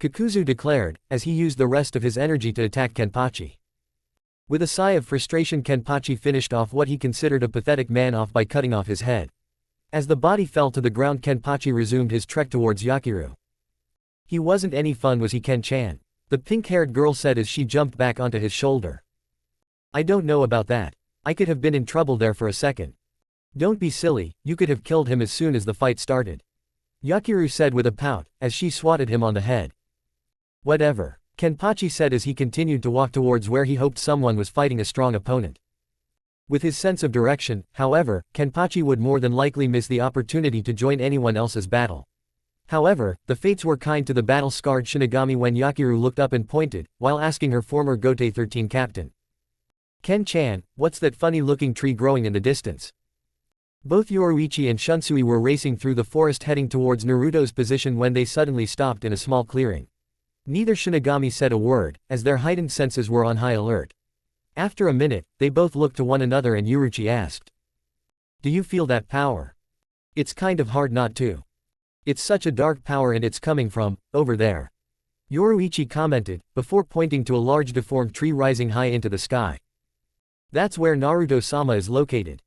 Kakuzu declared, as he used the rest of his energy to attack Kenpachi. With a sigh of frustration, Kenpachi finished off what he considered a pathetic man off by cutting off his head. As the body fell to the ground, Kenpachi resumed his trek towards Yakiru. He wasn't any fun, was he, Ken-chan? The pink-haired girl said as she jumped back onto his shoulder. I don't know about that. I could have been in trouble there for a second. Don't be silly, you could have killed him as soon as the fight started, Yakiru said with a pout, as she swatted him on the head. Whatever, Kenpachi said as he continued to walk towards where he hoped someone was fighting a strong opponent. With his sense of direction, however, Kenpachi would more than likely miss the opportunity to join anyone else's battle. However, the fates were kind to the battle-scarred Shinigami when Yakiru looked up and pointed, while asking her former Gote 13 captain. Ken-chan, what's that funny-looking tree growing in the distance? Both Yoruichi and Shunsui were racing through the forest heading towards Naruto's position when they suddenly stopped in a small clearing. Neither Shinigami said a word, as their heightened senses were on high alert. After a minute, they both looked to one another and Yoruichi asked. Do you feel that power? It's kind of hard not to. It's such a dark power and it's coming from, over there, Yoruichi commented, before pointing to a large deformed tree rising high into the sky. That's where Naruto-sama is located.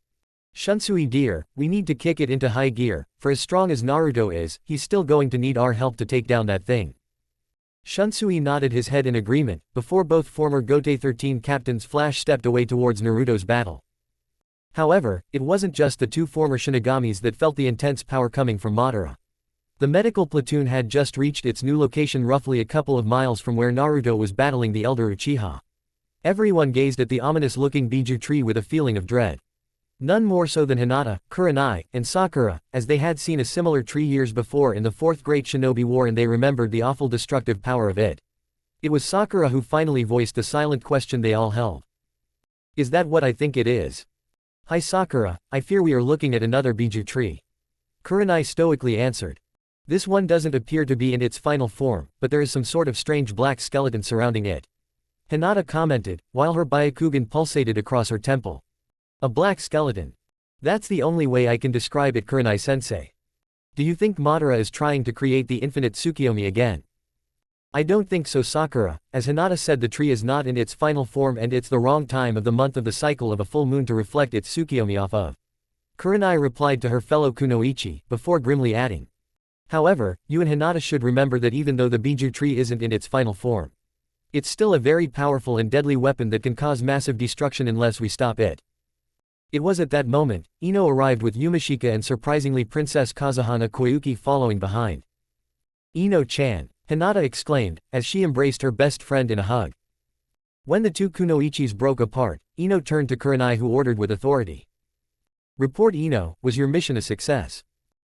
Shunsui dear, we need to kick it into high gear, for as strong as Naruto is, he's still going to need our help to take down that thing. Shunsui nodded his head in agreement, before both former Gote 13 captains flash-stepped away towards Naruto's battle. However, it wasn't just the 2 former Shinigamis that felt the intense power coming from Madara. The medical platoon had just reached its new location roughly a couple of miles from where Naruto was battling the elder Uchiha. Everyone gazed at the ominous-looking Biju tree with a feeling of dread. None more so than Hinata, Kurenai, and Sakura, as they had seen a similar tree years before in the 4th Great Shinobi War and they remembered the awful destructive power of it. It was Sakura who finally voiced the silent question they all held. Is that what I think it is? Hi Sakura, I fear we are looking at another Biju tree, Kurenai stoically answered. This one doesn't appear to be in its final form, but there is some sort of strange black skeleton surrounding it, Hinata commented, while her Byakugan pulsated across her temple. A black skeleton. That's the only way I can describe it, Kurenai-sensei. Do you think Madara is trying to create the infinite Tsukiyomi again? I don't think so, Sakura. As Hinata said, the tree is not in its final form and it's the wrong time of the month of the cycle of a full moon to reflect its Tsukiyomi off of. Kurenai replied to her fellow kunoichi, before grimly adding. However, you and Hinata should remember that even though the Biju tree isn't in its final form, it's still a very powerful and deadly weapon that can cause massive destruction unless we stop it. It was at that moment, Ino arrived with Yumashika and surprisingly Princess Kazuhana Koyuki following behind. Ino-chan, Hinata exclaimed, as she embraced her best friend in a hug. When the two kunoichis broke apart, Ino turned to Kurenai, who ordered with authority. Report, Ino, was your mission a success?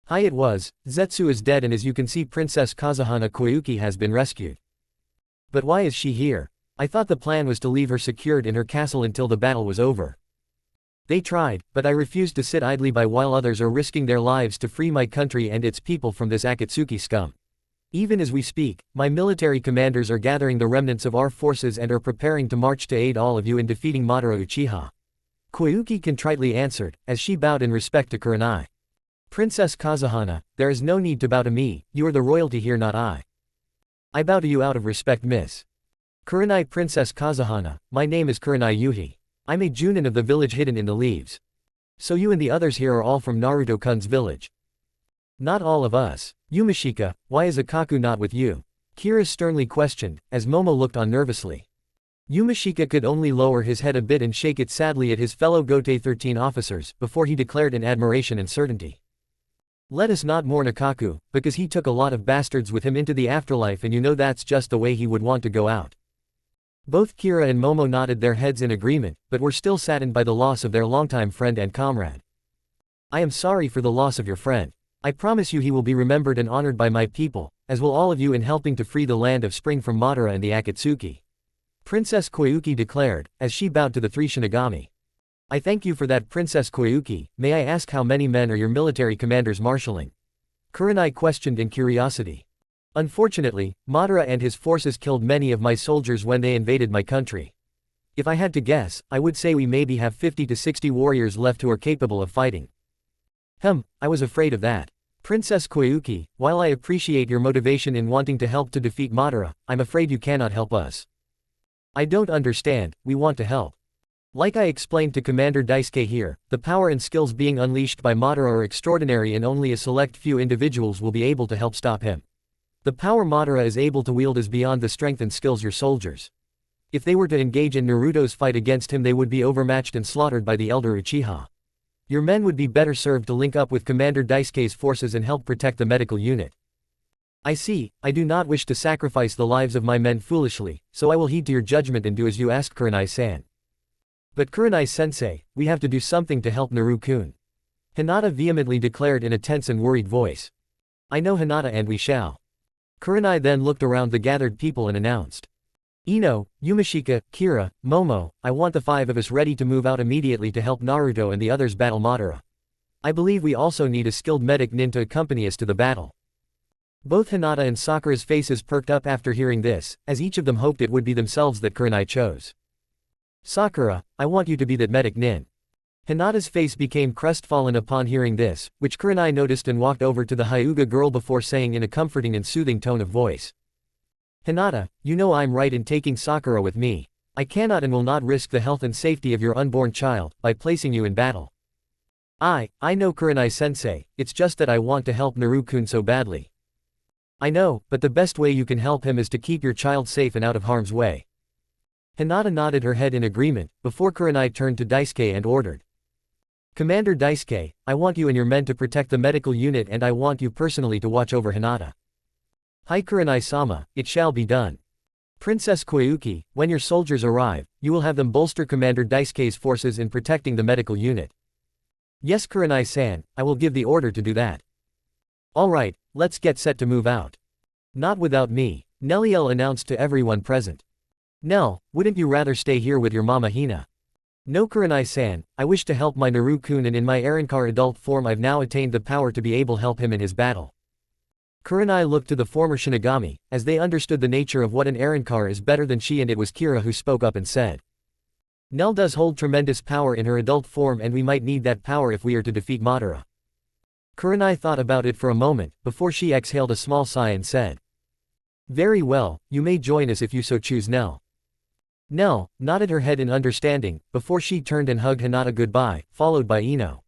Hi, it was. Zetsu is dead and as you can see Princess Kazuhana Koyuki has been rescued. But why is she here? I thought the plan was to leave her secured in her castle until the battle was over. They tried, but I refused to sit idly by while others are risking their lives to free my country and its people from this Akatsuki scum. Even as we speak, my military commanders are gathering the remnants of our forces and are preparing to march to aid all of you in defeating Madara Uchiha. Koyuki contritely answered, as she bowed in respect to Kurenai. Princess Kazuhana, there is no need to bow to me, you are the royalty here, not I. I bow to you out of respect, miss. Kurenai. Princess Kazuhana, my name is Kurenai Yuhi. I'm a Junin of the village hidden in the leaves. So you and the others here are all from Naruto-kun's village? Not all of us. Yumashika, why is Akaku not with you? Kira sternly questioned, as Momo looked on nervously. Yumashika could only lower his head a bit and shake it sadly at his fellow Gote 13 officers, before he declared in admiration and certainty. Let us not mourn Akaku, because he took a lot of bastards with him into the afterlife and you know that's just the way he would want to go out. Both Kira and Momo nodded their heads in agreement, but were still saddened by the loss of their longtime friend and comrade. I am sorry for the loss of your friend. I promise you he will be remembered and honored by my people, as will all of you in helping to free the land of spring from Madara and the Akatsuki. Princess Koyuki declared, as she bowed to the three Shinigami. I thank you for that, Princess Koyuki. May I ask how many men are your military commanders marshalling? Kurenai questioned in curiosity. Unfortunately, Madara and his forces killed many of my soldiers when they invaded my country. If I had to guess, I would say we maybe have 50 to 60 warriors left who are capable of fighting. I was afraid of that. Princess Koyuki, while I appreciate your motivation in wanting to help to defeat Madara, I'm afraid you cannot help us. I don't understand, we want to help. Like I explained to Commander Daisuke here, the power and skills being unleashed by Madara are extraordinary and only a select few individuals will be able to help stop him. The power Madara is able to wield is beyond the strength and skills your soldiers. If they were to engage in Naruto's fight against him they would be overmatched and slaughtered by the elder Uchiha. Your men would be better served to link up with Commander Daisuke's forces and help protect the medical unit. I see, I do not wish to sacrifice the lives of my men foolishly, so I will heed to your judgment and do as you ask, Kurenai-san. But Kurenai-sensei, we have to do something to help Naru-kun. Hinata vehemently declared in a tense and worried voice. I know, Hinata, and we shall. Kurenai then looked around the gathered people and announced. Ino, Yumashika, Kira, Momo, I want the 5 of us ready to move out immediately to help Naruto and the others battle Madara. I believe we also need a skilled medic nin to accompany us to the battle. Both Hinata and Sakura's faces perked up after hearing this, as each of them hoped it would be themselves that Kurenai chose. Sakura, I want you to be that medic nin. Hinata's face became crestfallen upon hearing this, which Kurenai noticed and walked over to the Hyuga girl before saying in a comforting and soothing tone of voice. Hinata, you know I'm right in taking Sakura with me. I cannot and will not risk the health and safety of your unborn child, by placing you in battle. I know, Kurenai-sensei, it's just that I want to help Naru-kun so badly. I know, but the best way you can help him is to keep your child safe and out of harm's way. Hinata nodded her head in agreement, before Kurenai turned to Daisuke and ordered. Commander Daisuke, I want you and your men to protect the medical unit and I want you personally to watch over Hinata. Hi Kurenai-sama, it shall be done. Princess Koyuki, when your soldiers arrive, you will have them bolster Commander Daisuke's forces in protecting the medical unit. Yes Kurenai-san, I will give the order to do that. Alright, let's get set to move out. Not without me, Nelliel announced to everyone present. Nell, wouldn't you rather stay here with your mama Hina? No Kurenai-san, I wish to help my Naru-kun and in my Arrancar adult form I've now attained the power to be able to help him in his battle. Kurenai looked to the former Shinigami, as they understood the nature of what an Arrancar is better than she, and it was Kira who spoke up and said. Nell does hold tremendous power in her adult form and we might need that power if we are to defeat Madara. Kurenai thought about it for a moment, before she exhaled a small sigh and said. Very well, you may join us if you so choose. Nell. Nell nodded her head in understanding, before she turned and hugged Hinata goodbye, followed by Ino.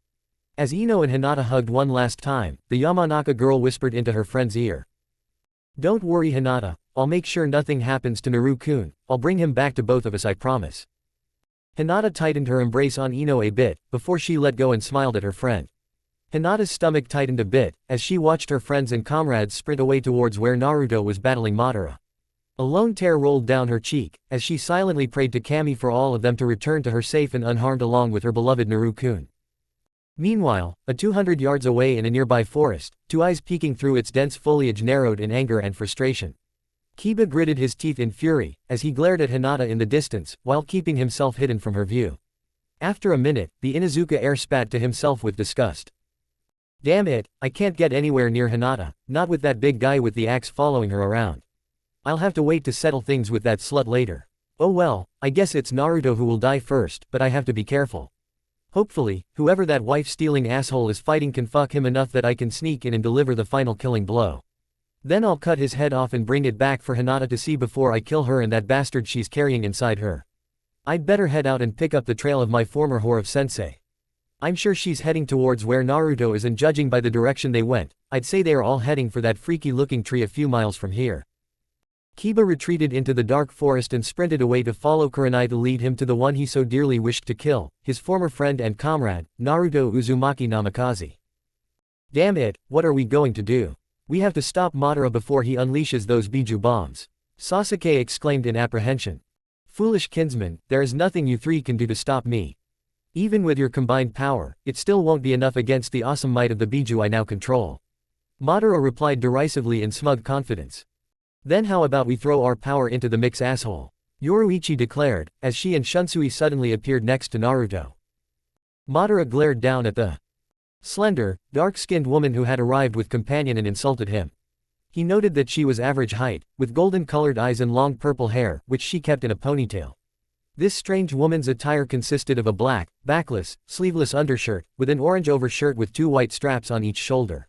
As Ino and Hinata hugged one last time, the Yamanaka girl whispered into her friend's ear. Don't worry Hinata, I'll make sure nothing happens to Naru-kun, I'll bring him back to both of us, I promise. Hinata tightened her embrace on Ino a bit, before she let go and smiled at her friend. Hinata's stomach tightened a bit, as she watched her friends and comrades sprint away towards where Naruto was battling Madara. A lone tear rolled down her cheek, as she silently prayed to Kami for all of them to return to her safe and unharmed along with her beloved Naru-kun. Meanwhile, 200 yards away in a nearby forest, two eyes peeking through its dense foliage narrowed in anger and frustration. Kiba gritted his teeth in fury, as he glared at Hinata in the distance, while keeping himself hidden from her view. After a minute, the Inuzuka heir spat to himself with disgust. Damn it, I can't get anywhere near Hinata, not with that big guy with the axe following her around. I'll have to wait to settle things with that slut later. Oh well, I guess it's Naruto who will die first, but I have to be careful. Hopefully, whoever that wife-stealing asshole is fighting can fuck him enough that I can sneak in and deliver the final killing blow. Then I'll cut his head off and bring it back for Hinata to see before I kill her and that bastard she's carrying inside her. I'd better head out and pick up the trail of my former whore of sensei. I'm sure she's heading towards where Naruto is, and judging by the direction they went, I'd say they are all heading for that freaky-looking tree a few miles from here. Kiba retreated into the dark forest and sprinted away to follow Kurenai to lead him to the one he so dearly wished to kill, his former friend and comrade, Naruto Uzumaki Namikaze. Damn it, what are we going to do? We have to stop Madara before he unleashes those Biju bombs. Sasuke exclaimed in apprehension. Foolish kinsman, there is nothing you three can do to stop me. Even with your combined power, it still won't be enough against the awesome might of the Biju I now control. Madara replied derisively in smug confidence. Then how about we throw our power into the mix, asshole? Yoruichi declared, as she and Shunsui suddenly appeared next to Naruto. Madara glared down at the slender, dark-skinned woman who had arrived with companion and insulted him. He noted that she was average height, with golden-colored eyes and long purple hair, which she kept in a ponytail. This strange woman's attire consisted of a black, backless, sleeveless undershirt, with an orange overshirt with two white straps on each shoulder.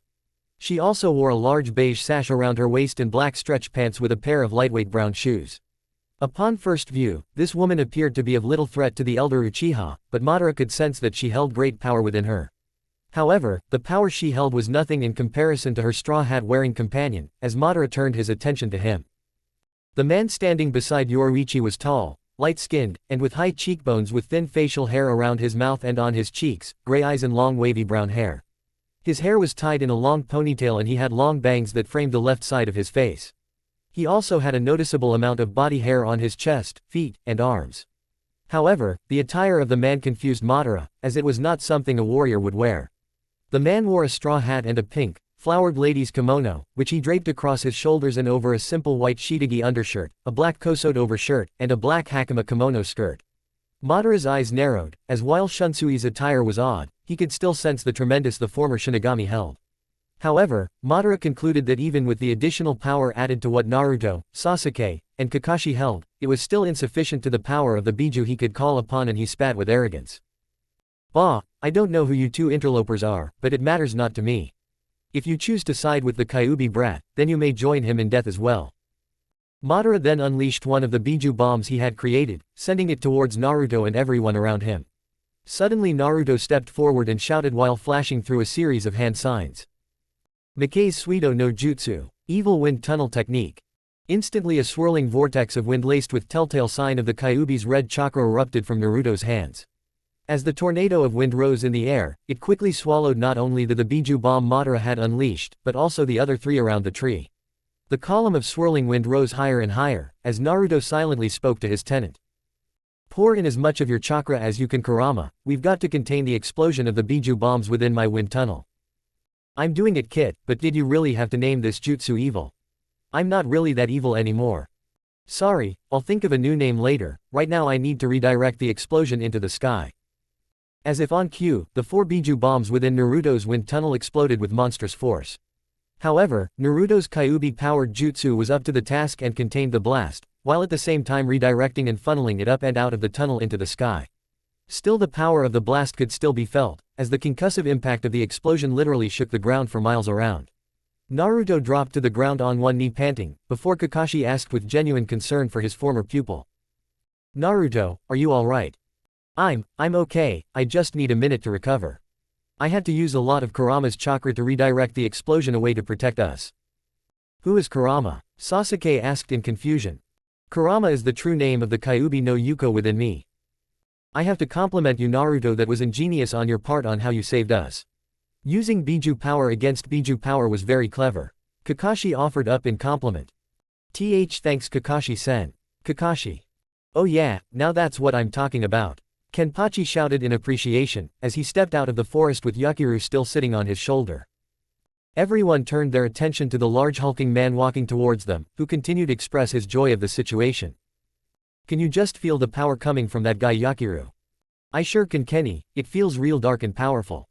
She also wore a large beige sash around her waist and black stretch pants with a pair of lightweight brown shoes. Upon first view, this woman appeared to be of little threat to the elder Uchiha, but Madara could sense that she held great power within her. However, the power she held was nothing in comparison to her straw hat-wearing companion, as Madara turned his attention to him. The man standing beside Yoruichi was tall, light-skinned, and with high cheekbones with thin facial hair around his mouth and on his cheeks, gray eyes and long wavy brown hair. His hair was tied in a long ponytail and he had long bangs that framed the left side of his face. He also had a noticeable amount of body hair on his chest, feet, and arms. However, the attire of the man confused Madara, as it was not something a warrior would wear. The man wore a straw hat and a pink, flowered lady's kimono, which he draped across his shoulders and over a simple white shitagi undershirt, a black kosote overshirt, and a black hakama kimono skirt. Madara's eyes narrowed, as while Shunsui's attire was odd, he could still sense the tremendous the former Shinigami held. However, Madara concluded that even with the additional power added to what Naruto, Sasuke, and Kakashi held, it was still insufficient to the power of the Biju he could call upon, and he spat with arrogance. Bah, I don't know who you two interlopers are, but it matters not to me. If you choose to side with the Kyuubi brat, then you may join him in death as well. Madara then unleashed one of the Biju bombs he had created, sending it towards Naruto and everyone around him. Suddenly Naruto stepped forward and shouted while flashing through a series of hand signs. Mikai's Suido no Jutsu, Evil Wind Tunnel Technique. Instantly a swirling vortex of wind laced with telltale sign of the Kyuubi's red chakra erupted from Naruto's hands. As the tornado of wind rose in the air, it quickly swallowed not only the Biju bomb Madara had unleashed, but also the other three around the tree. The column of swirling wind rose higher and higher, as Naruto silently spoke to his tenant. Pour in as much of your chakra as you can, Kurama, we've got to contain the explosion of the Biju bombs within my wind tunnel. I'm doing it, Kit, but did you really have to name this jutsu evil? I'm not really that evil anymore. Sorry, I'll think of a new name later, right now I need to redirect the explosion into the sky. As if on cue, the 4 Biju bombs within Naruto's wind tunnel exploded with monstrous force. However, Naruto's Kyuubi-powered jutsu was up to the task and contained the blast, while at the same time redirecting and funneling it up and out of the tunnel into the sky. Still, the power of the blast could still be felt, as the concussive impact of the explosion literally shook the ground for miles around. Naruto dropped to the ground on one knee panting, before Kakashi asked with genuine concern for his former pupil. Naruto, are you alright? I'm okay, I just need a minute to recover. I had to use a lot of Kurama's chakra to redirect the explosion away to protect us. Who is Kurama? Sasuke asked in confusion. Kurama is the true name of the Kyuubi no Yuko within me. I have to compliment you, Naruto, that was ingenious on your part on how you saved us. Using Biju power against Biju power was very clever. Kakashi offered up in compliment. Thanks Kakashi-sen. Kakashi. Oh yeah, now that's what I'm talking about. Kenpachi shouted in appreciation, as he stepped out of the forest with Yakiru still sitting on his shoulder. Everyone turned their attention to the large hulking man walking towards them, who continued to express his joy of the situation. Can you just feel the power coming from that guy Yakiru? I sure can, Kenny, it feels real dark and powerful.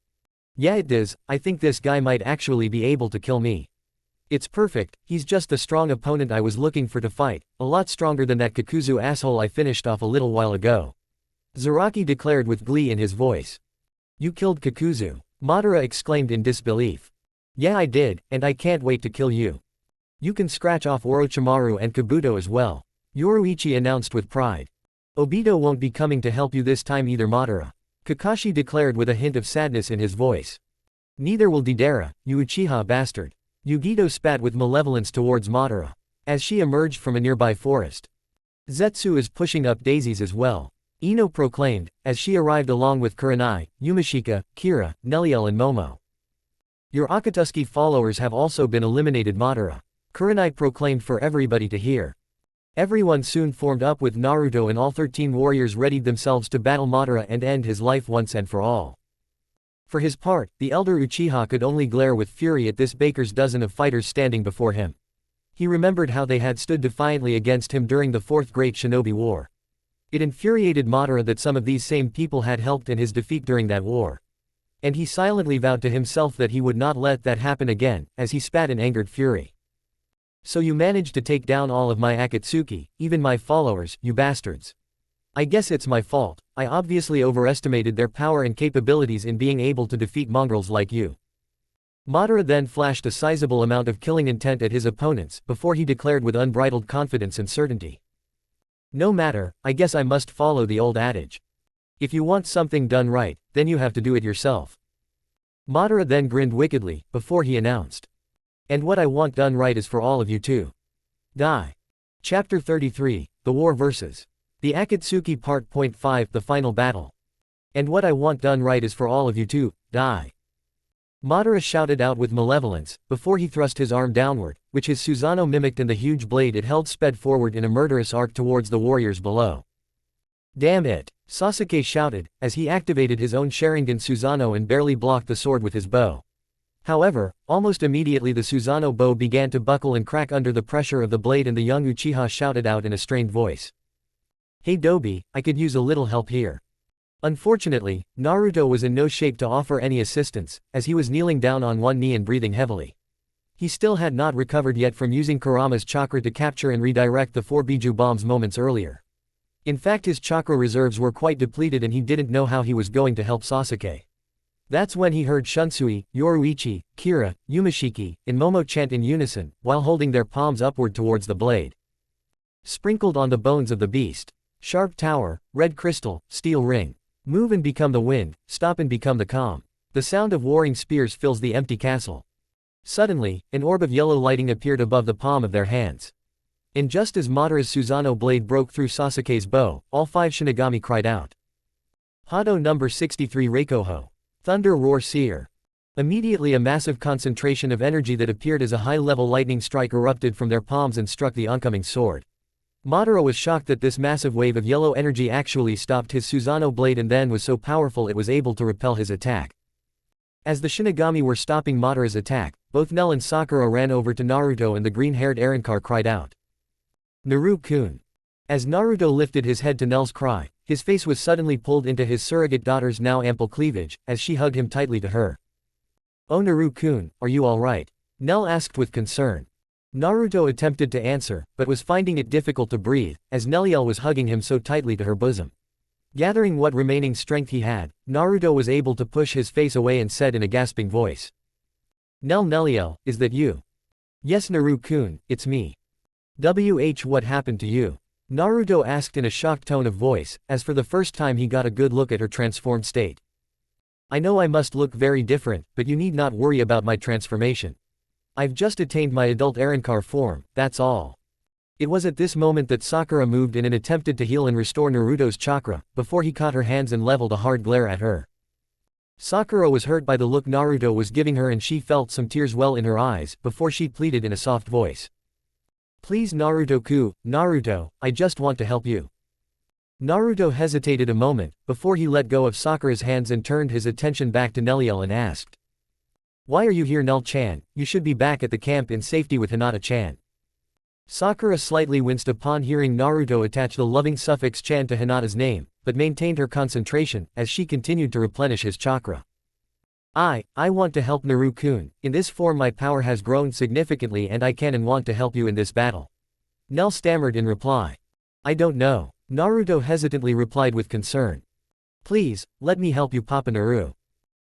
Yeah it does, I think this guy might actually be able to kill me. It's perfect, he's just the strong opponent I was looking for to fight, a lot stronger than that Kakuzu asshole I finished off a little while ago. Zaraki declared with glee in his voice. You killed Kakuzu? Madara exclaimed in disbelief. Yeah I did, and I can't wait to kill you. You can scratch off Orochimaru and Kabuto as well. Yoruichi announced with pride. Obito won't be coming to help you this time either, Madara. Kakashi declared with a hint of sadness in his voice. Neither will Deidara, you Uchiha bastard. Yugito spat with malevolence towards Madara, as she emerged from a nearby forest. Zetsu is pushing up daisies as well. Ino proclaimed, as she arrived along with Kurenai, Yumashika, Kira, Neliel and Momo. Your Akatsuki followers have also been eliminated, Madara. Kurenai proclaimed for everybody to hear. Everyone soon formed up with Naruto and all 13 warriors readied themselves to battle Madara and end his life once and for all. For his part, the elder Uchiha could only glare with fury at this baker's dozen of fighters standing before him. He remembered how they had stood defiantly against him during the Fourth Great Shinobi War. It infuriated Madara that some of these same people had helped in his defeat during that war. And he silently vowed to himself that he would not let that happen again, as he spat in angered fury. So you managed to take down all of my Akatsuki, even my followers, you bastards. I guess it's my fault, I obviously overestimated their power and capabilities in being able to defeat mongrels like you. Madara then flashed a sizable amount of killing intent at his opponents before he declared with unbridled confidence and certainty. No matter, I guess I must follow the old adage. If you want something done right, then you have to do it yourself. Madara then grinned wickedly, before he announced. And what I want done right is for all of you to die. Chapter 33, The War vs. the Akatsuki Part. 5 The Final Battle. And what I want done right is for all of you to die. Madara shouted out with malevolence, before he thrust his arm downward, which his Susanoo mimicked and the huge blade it held sped forward in a murderous arc towards the warriors below. Damn it! Sasuke shouted, as he activated his own Sharingan Susanoo and barely blocked the sword with his bow. However, almost immediately the Susanoo bow began to buckle and crack under the pressure of the blade and the young Uchiha shouted out in a strained voice. Hey Dobi, I could use a little help here. Unfortunately, Naruto was in no shape to offer any assistance, as he was kneeling down on one knee and breathing heavily. He still had not recovered yet from using Kurama's chakra to capture and redirect the 4 Biju bombs moments earlier. In fact, his chakra reserves were quite depleted and he didn't know how he was going to help Sasuke. That's when he heard Shunsui, Yoruichi, Kira, Yumashiki, and Momo chant in unison, while holding their palms upward towards the blade. Sprinkled on the bones of the beast. Sharp tower, red crystal, steel ring. Move and become the wind, stop and become the calm. The sound of warring spears fills the empty castle. Suddenly, an orb of yellow lighting appeared above the palm of their hands. And just as Madara's Susanoo blade broke through Sasuke's bow, all 5 Shinigami cried out. Hado number 63 Reikoho. Thunder Roar Seer. Immediately a massive concentration of energy that appeared as a high-level lightning strike erupted from their palms and struck the oncoming sword. Madara was shocked that this massive wave of yellow energy actually stopped his Susanoo blade and then was so powerful it was able to repel his attack. As the Shinigami were stopping Madara's attack, both Nel and Sakura ran over to Naruto and the green-haired Arrancar cried out. Naru-kun. As Naruto lifted his head to Nel's cry, his face was suddenly pulled into his surrogate daughter's now ample cleavage, as she hugged him tightly to her. Oh Naru-kun, are you alright? Nel asked with concern. Naruto attempted to answer, but was finding it difficult to breathe, as Neliel was hugging him so tightly to her bosom. Gathering what remaining strength he had, Naruto was able to push his face away and said in a gasping voice. Neliel, is that you? Yes Naru-kun, it's me. What happened to you? Naruto asked in a shocked tone of voice, as for the first time he got a good look at her transformed state. I know I must look very different, but you need not worry about my transformation. I've just attained my adult Arankar form, that's all. It was at this moment that Sakura moved in and attempted to heal and restore Naruto's chakra, before he caught her hands and leveled a hard glare at her. Sakura was hurt by the look Naruto was giving her and she felt some tears well in her eyes, before she pleaded in a soft voice. Please Naruto-ku, Naruto, I just want to help you. Naruto hesitated a moment, before he let go of Sakura's hands and turned his attention back to Neliel and asked. Why are you here Nel-chan, you should be back at the camp in safety with Hinata-chan. Sakura slightly winced upon hearing Naruto attach the loving suffix chan to Hinata's name, but maintained her concentration, as she continued to replenish his chakra. I want to help Naru-kun, in this form my power has grown significantly and I can and want to help you in this battle. Nel stammered in reply. I don't know. Naruto hesitantly replied with concern. Please, let me help you Papa Naru.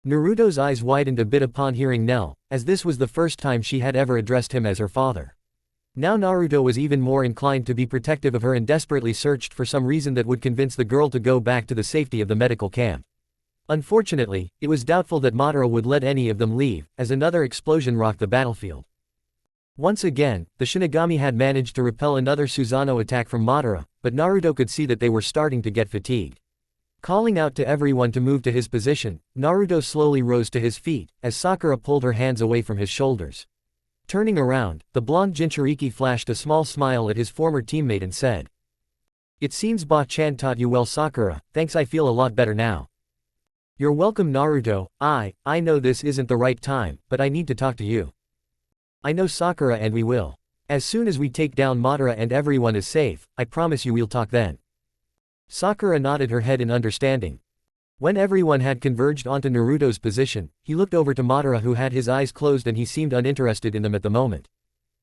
Naruto's eyes widened a bit upon hearing Nel, as this was the first time she had ever addressed him as her father. Now Naruto was even more inclined to be protective of her and desperately searched for some reason that would convince the girl to go back to the safety of the medical camp. Unfortunately, it was doubtful that Madara would let any of them leave, as another explosion rocked the battlefield. Once again, the Shinigami had managed to repel another Susanoo attack from Madara, but Naruto could see that they were starting to get fatigued. Calling out to everyone to move to his position, Naruto slowly rose to his feet, as Sakura pulled her hands away from his shoulders. Turning around, the blonde Jinchuriki flashed a small smile at his former teammate and said. It seems Ba-chan taught you well Sakura, thanks I feel a lot better now. You're welcome Naruto, I know this isn't the right time, but I need to talk to you. I know Sakura and we will. As soon as we take down Madara and everyone is safe, I promise you we'll talk then. Sakura nodded her head in understanding. When everyone had converged onto Naruto's position, he looked over to Madara who had his eyes closed and he seemed uninterested in them at the moment.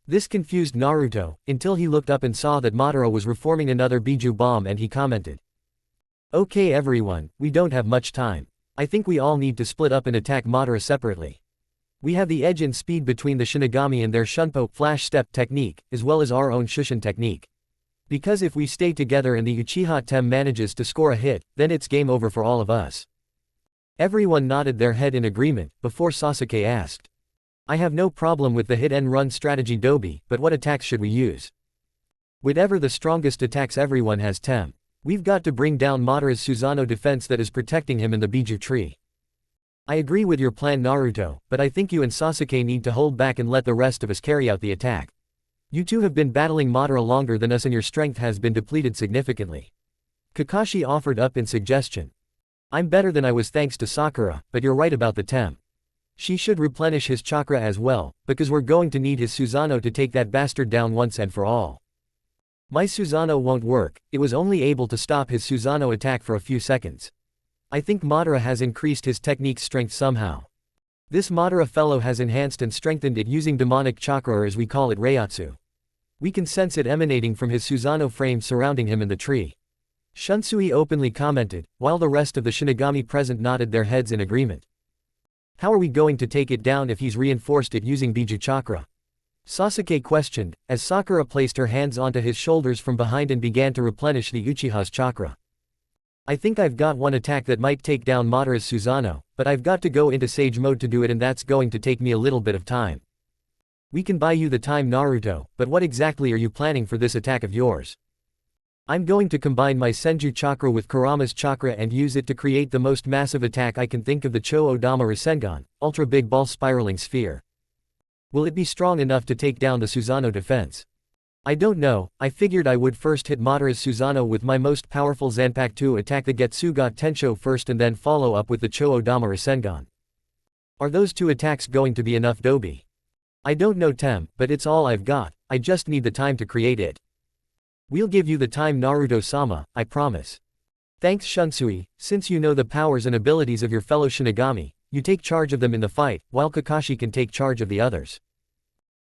This confused Naruto, until he looked up and saw that Madara was reforming another Biju bomb and he commented. Okay everyone, we don't have much time. I think we all need to split up and attack Madara separately. We have the edge in speed between the Shinigami and their Shunpo flash step technique, as well as our own Shushin technique. Because if we stay together and the Uchiha Tem manages to score a hit, then it's game over for all of us. Everyone nodded their head in agreement, before Sasuke asked. I have no problem with the hit and run strategy Dobi, but what attacks should we use? Whatever the strongest attacks everyone has Tem. We've got to bring down Madara's Susanoo defense that is protecting him in the Biju tree. I agree with your plan Naruto, but I think you and Sasuke need to hold back and let the rest of us carry out the attack. You two have been battling Madara longer than us and your strength has been depleted significantly. Kakashi offered up in suggestion. I'm better than I was thanks to Sakura, but you're right about the Tem. She should replenish his chakra as well, because we're going to need his Susanoo to take that bastard down once and for all. My Susanoo won't work, it was only able to stop his Susanoo attack for a few seconds. I think Madara has increased his technique's strength somehow. This Madara fellow has enhanced and strengthened it using demonic chakra or as we call it Reiatsu. We can sense it emanating from his Susanoo frame surrounding him in the tree. Shunsui openly commented, while the rest of the Shinigami present nodded their heads in agreement. How are we going to take it down if he's reinforced it using Biju chakra? Sasuke questioned, as Sakura placed her hands onto his shoulders from behind and began to replenish the Uchiha's chakra. I think I've got one attack that might take down Madara's Susanoo, but I've got to go into Sage mode to do it and that's going to take me a little bit of time. We can buy you the time Naruto, but what exactly are you planning for this attack of yours? I'm going to combine my Senju chakra with Kurama's chakra and use it to create the most massive attack I can think of the Cho-Odama Rasengan, ultra big ball spiraling sphere. Will it be strong enough to take down the Susanoo defense? I don't know, I figured I would first hit Madara's Susanoo with my most powerful Zanpakuto attack the Getsuga Tensho first and then follow up with the Cho-Odama Rasengan. Are those two attacks going to be enough Dobi? I don't know Tem, but it's all I've got, I just need the time to create it. We'll give you the time Naruto-sama, I promise. Thanks Shunsui, since you know the powers and abilities of your fellow Shinigami, you take charge of them in the fight, while Kakashi can take charge of the others.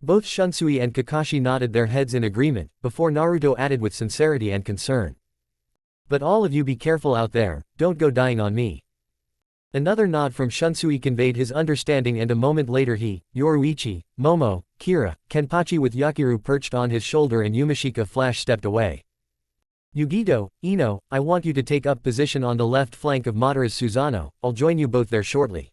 Both Shunsui and Kakashi nodded their heads in agreement, before Naruto added with sincerity and concern. But all of you be careful out there, don't go dying on me. Another nod from Shunsui conveyed his understanding, and a moment later he, Yoruichi, Momo, Kira, Kenpachi with Yakiru perched on his shoulder, and Yumashika flash stepped away. Yugito, Ino, I want you to take up position on the left flank of Madara's Susano, I'll join you both there shortly.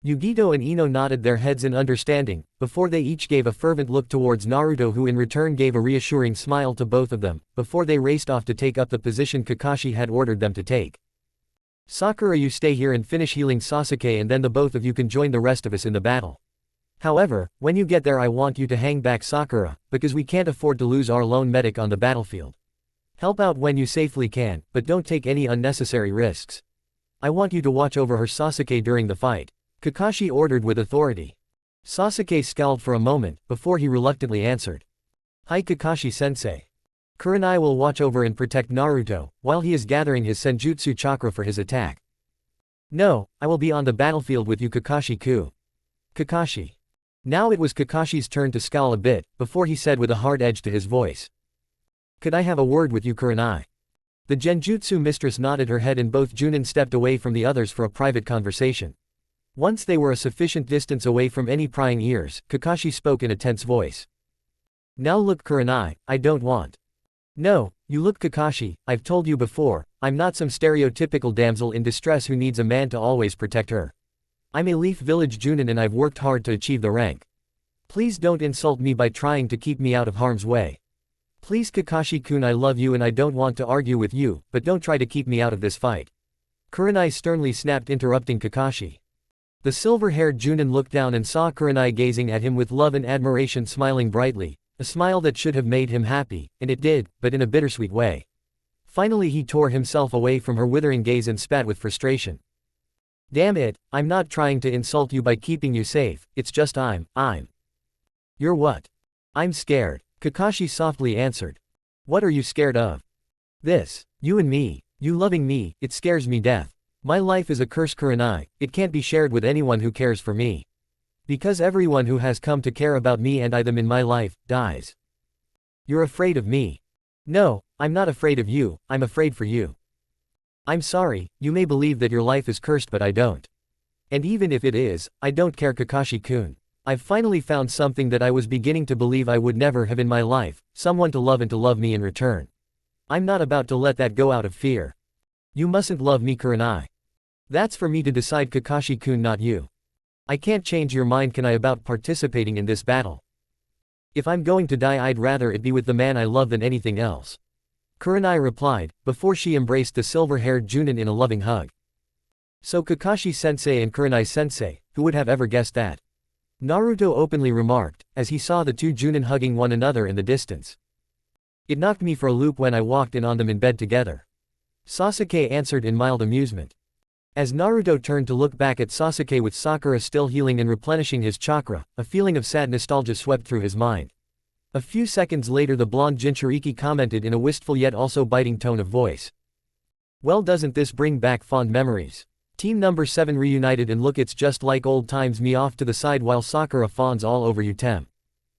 Yugito and Ino nodded their heads in understanding, before they each gave a fervent look towards Naruto, who in return gave a reassuring smile to both of them, before they raced off to take up the position Kakashi had ordered them to take. Sakura, you stay here and finish healing Sasuke, and then the both of you can join the rest of us in the battle. However, when you get there I want you to hang back Sakura, because we can't afford to lose our lone medic on the battlefield. Help out when you safely can, but don't take any unnecessary risks. I want you to watch over her Sasuke during the fight, Kakashi ordered with authority. Sasuke scowled for a moment, before he reluctantly answered. Hi Kakashi-sensei. Kurenai will watch over and protect Naruto, while he is gathering his Senjutsu chakra for his attack. No, I will be on the battlefield with you Kakashi-ku. Kakashi. Now it was Kakashi's turn to scowl a bit, before he said with a hard edge to his voice. Could I have a word with you Kurenai? The Genjutsu mistress nodded her head, and both Junin stepped away from the others for a private conversation. Once they were a sufficient distance away from any prying ears, Kakashi spoke in a tense voice. Now look Kurenai, I don't want. No, you look Kakashi, I've told you before, I'm not some stereotypical damsel in distress who needs a man to always protect her. I'm a Leaf Village Junin and I've worked hard to achieve the rank. Please don't insult me by trying to keep me out of harm's way. Please Kakashi-kun, I love you and I don't want to argue with you, but don't try to keep me out of this fight. Kurenai sternly snapped, interrupting Kakashi. The silver-haired Junin looked down and saw Kurenai gazing at him with love and admiration, smiling brightly. A smile that should have made him happy, and it did, but in a bittersweet way. Finally he tore himself away from her withering gaze and spat with frustration. Damn it, I'm not trying to insult you by keeping you safe, it's just I'm. You're what? I'm scared, Kakashi softly answered. What are you scared of? This. You and me. You loving me, it scares me death. My life is a curse Kurenai, it can't be shared with anyone who cares for me. Because everyone who has come to care about me and them in my life, dies. You're afraid of me. No, I'm not afraid of you, I'm afraid for you. I'm sorry, you may believe that your life is cursed but I don't. And even if it is, I don't care Kakashi-kun. I've finally found something that I was beginning to believe I would never have in my life, someone to love and to love me in return. I'm not about to let that go out of fear. You mustn't love me Kurenai. That's for me to decide Kakashi-kun, not you. I can't change your mind can I about participating in this battle. If I'm going to die I'd rather it be with the man I love than anything else. Kurenai replied, before she embraced the silver-haired Junin in a loving hug. So Kakashi-sensei and Kurenai-sensei, who would have ever guessed that? Naruto openly remarked, as he saw the two Junin hugging one another in the distance. It knocked me for a loop when I walked in on them in bed together. Sasuke answered in mild amusement. As Naruto turned to look back at Sasuke with Sakura still healing and replenishing his chakra, a feeling of sad nostalgia swept through his mind. A few seconds later the blonde Jinchuriki commented in a wistful yet also biting tone of voice. Well, doesn't this bring back fond memories? Team number 7 reunited and look, it's just like old times. Me off to the side while Sakura fawns all over you Tem.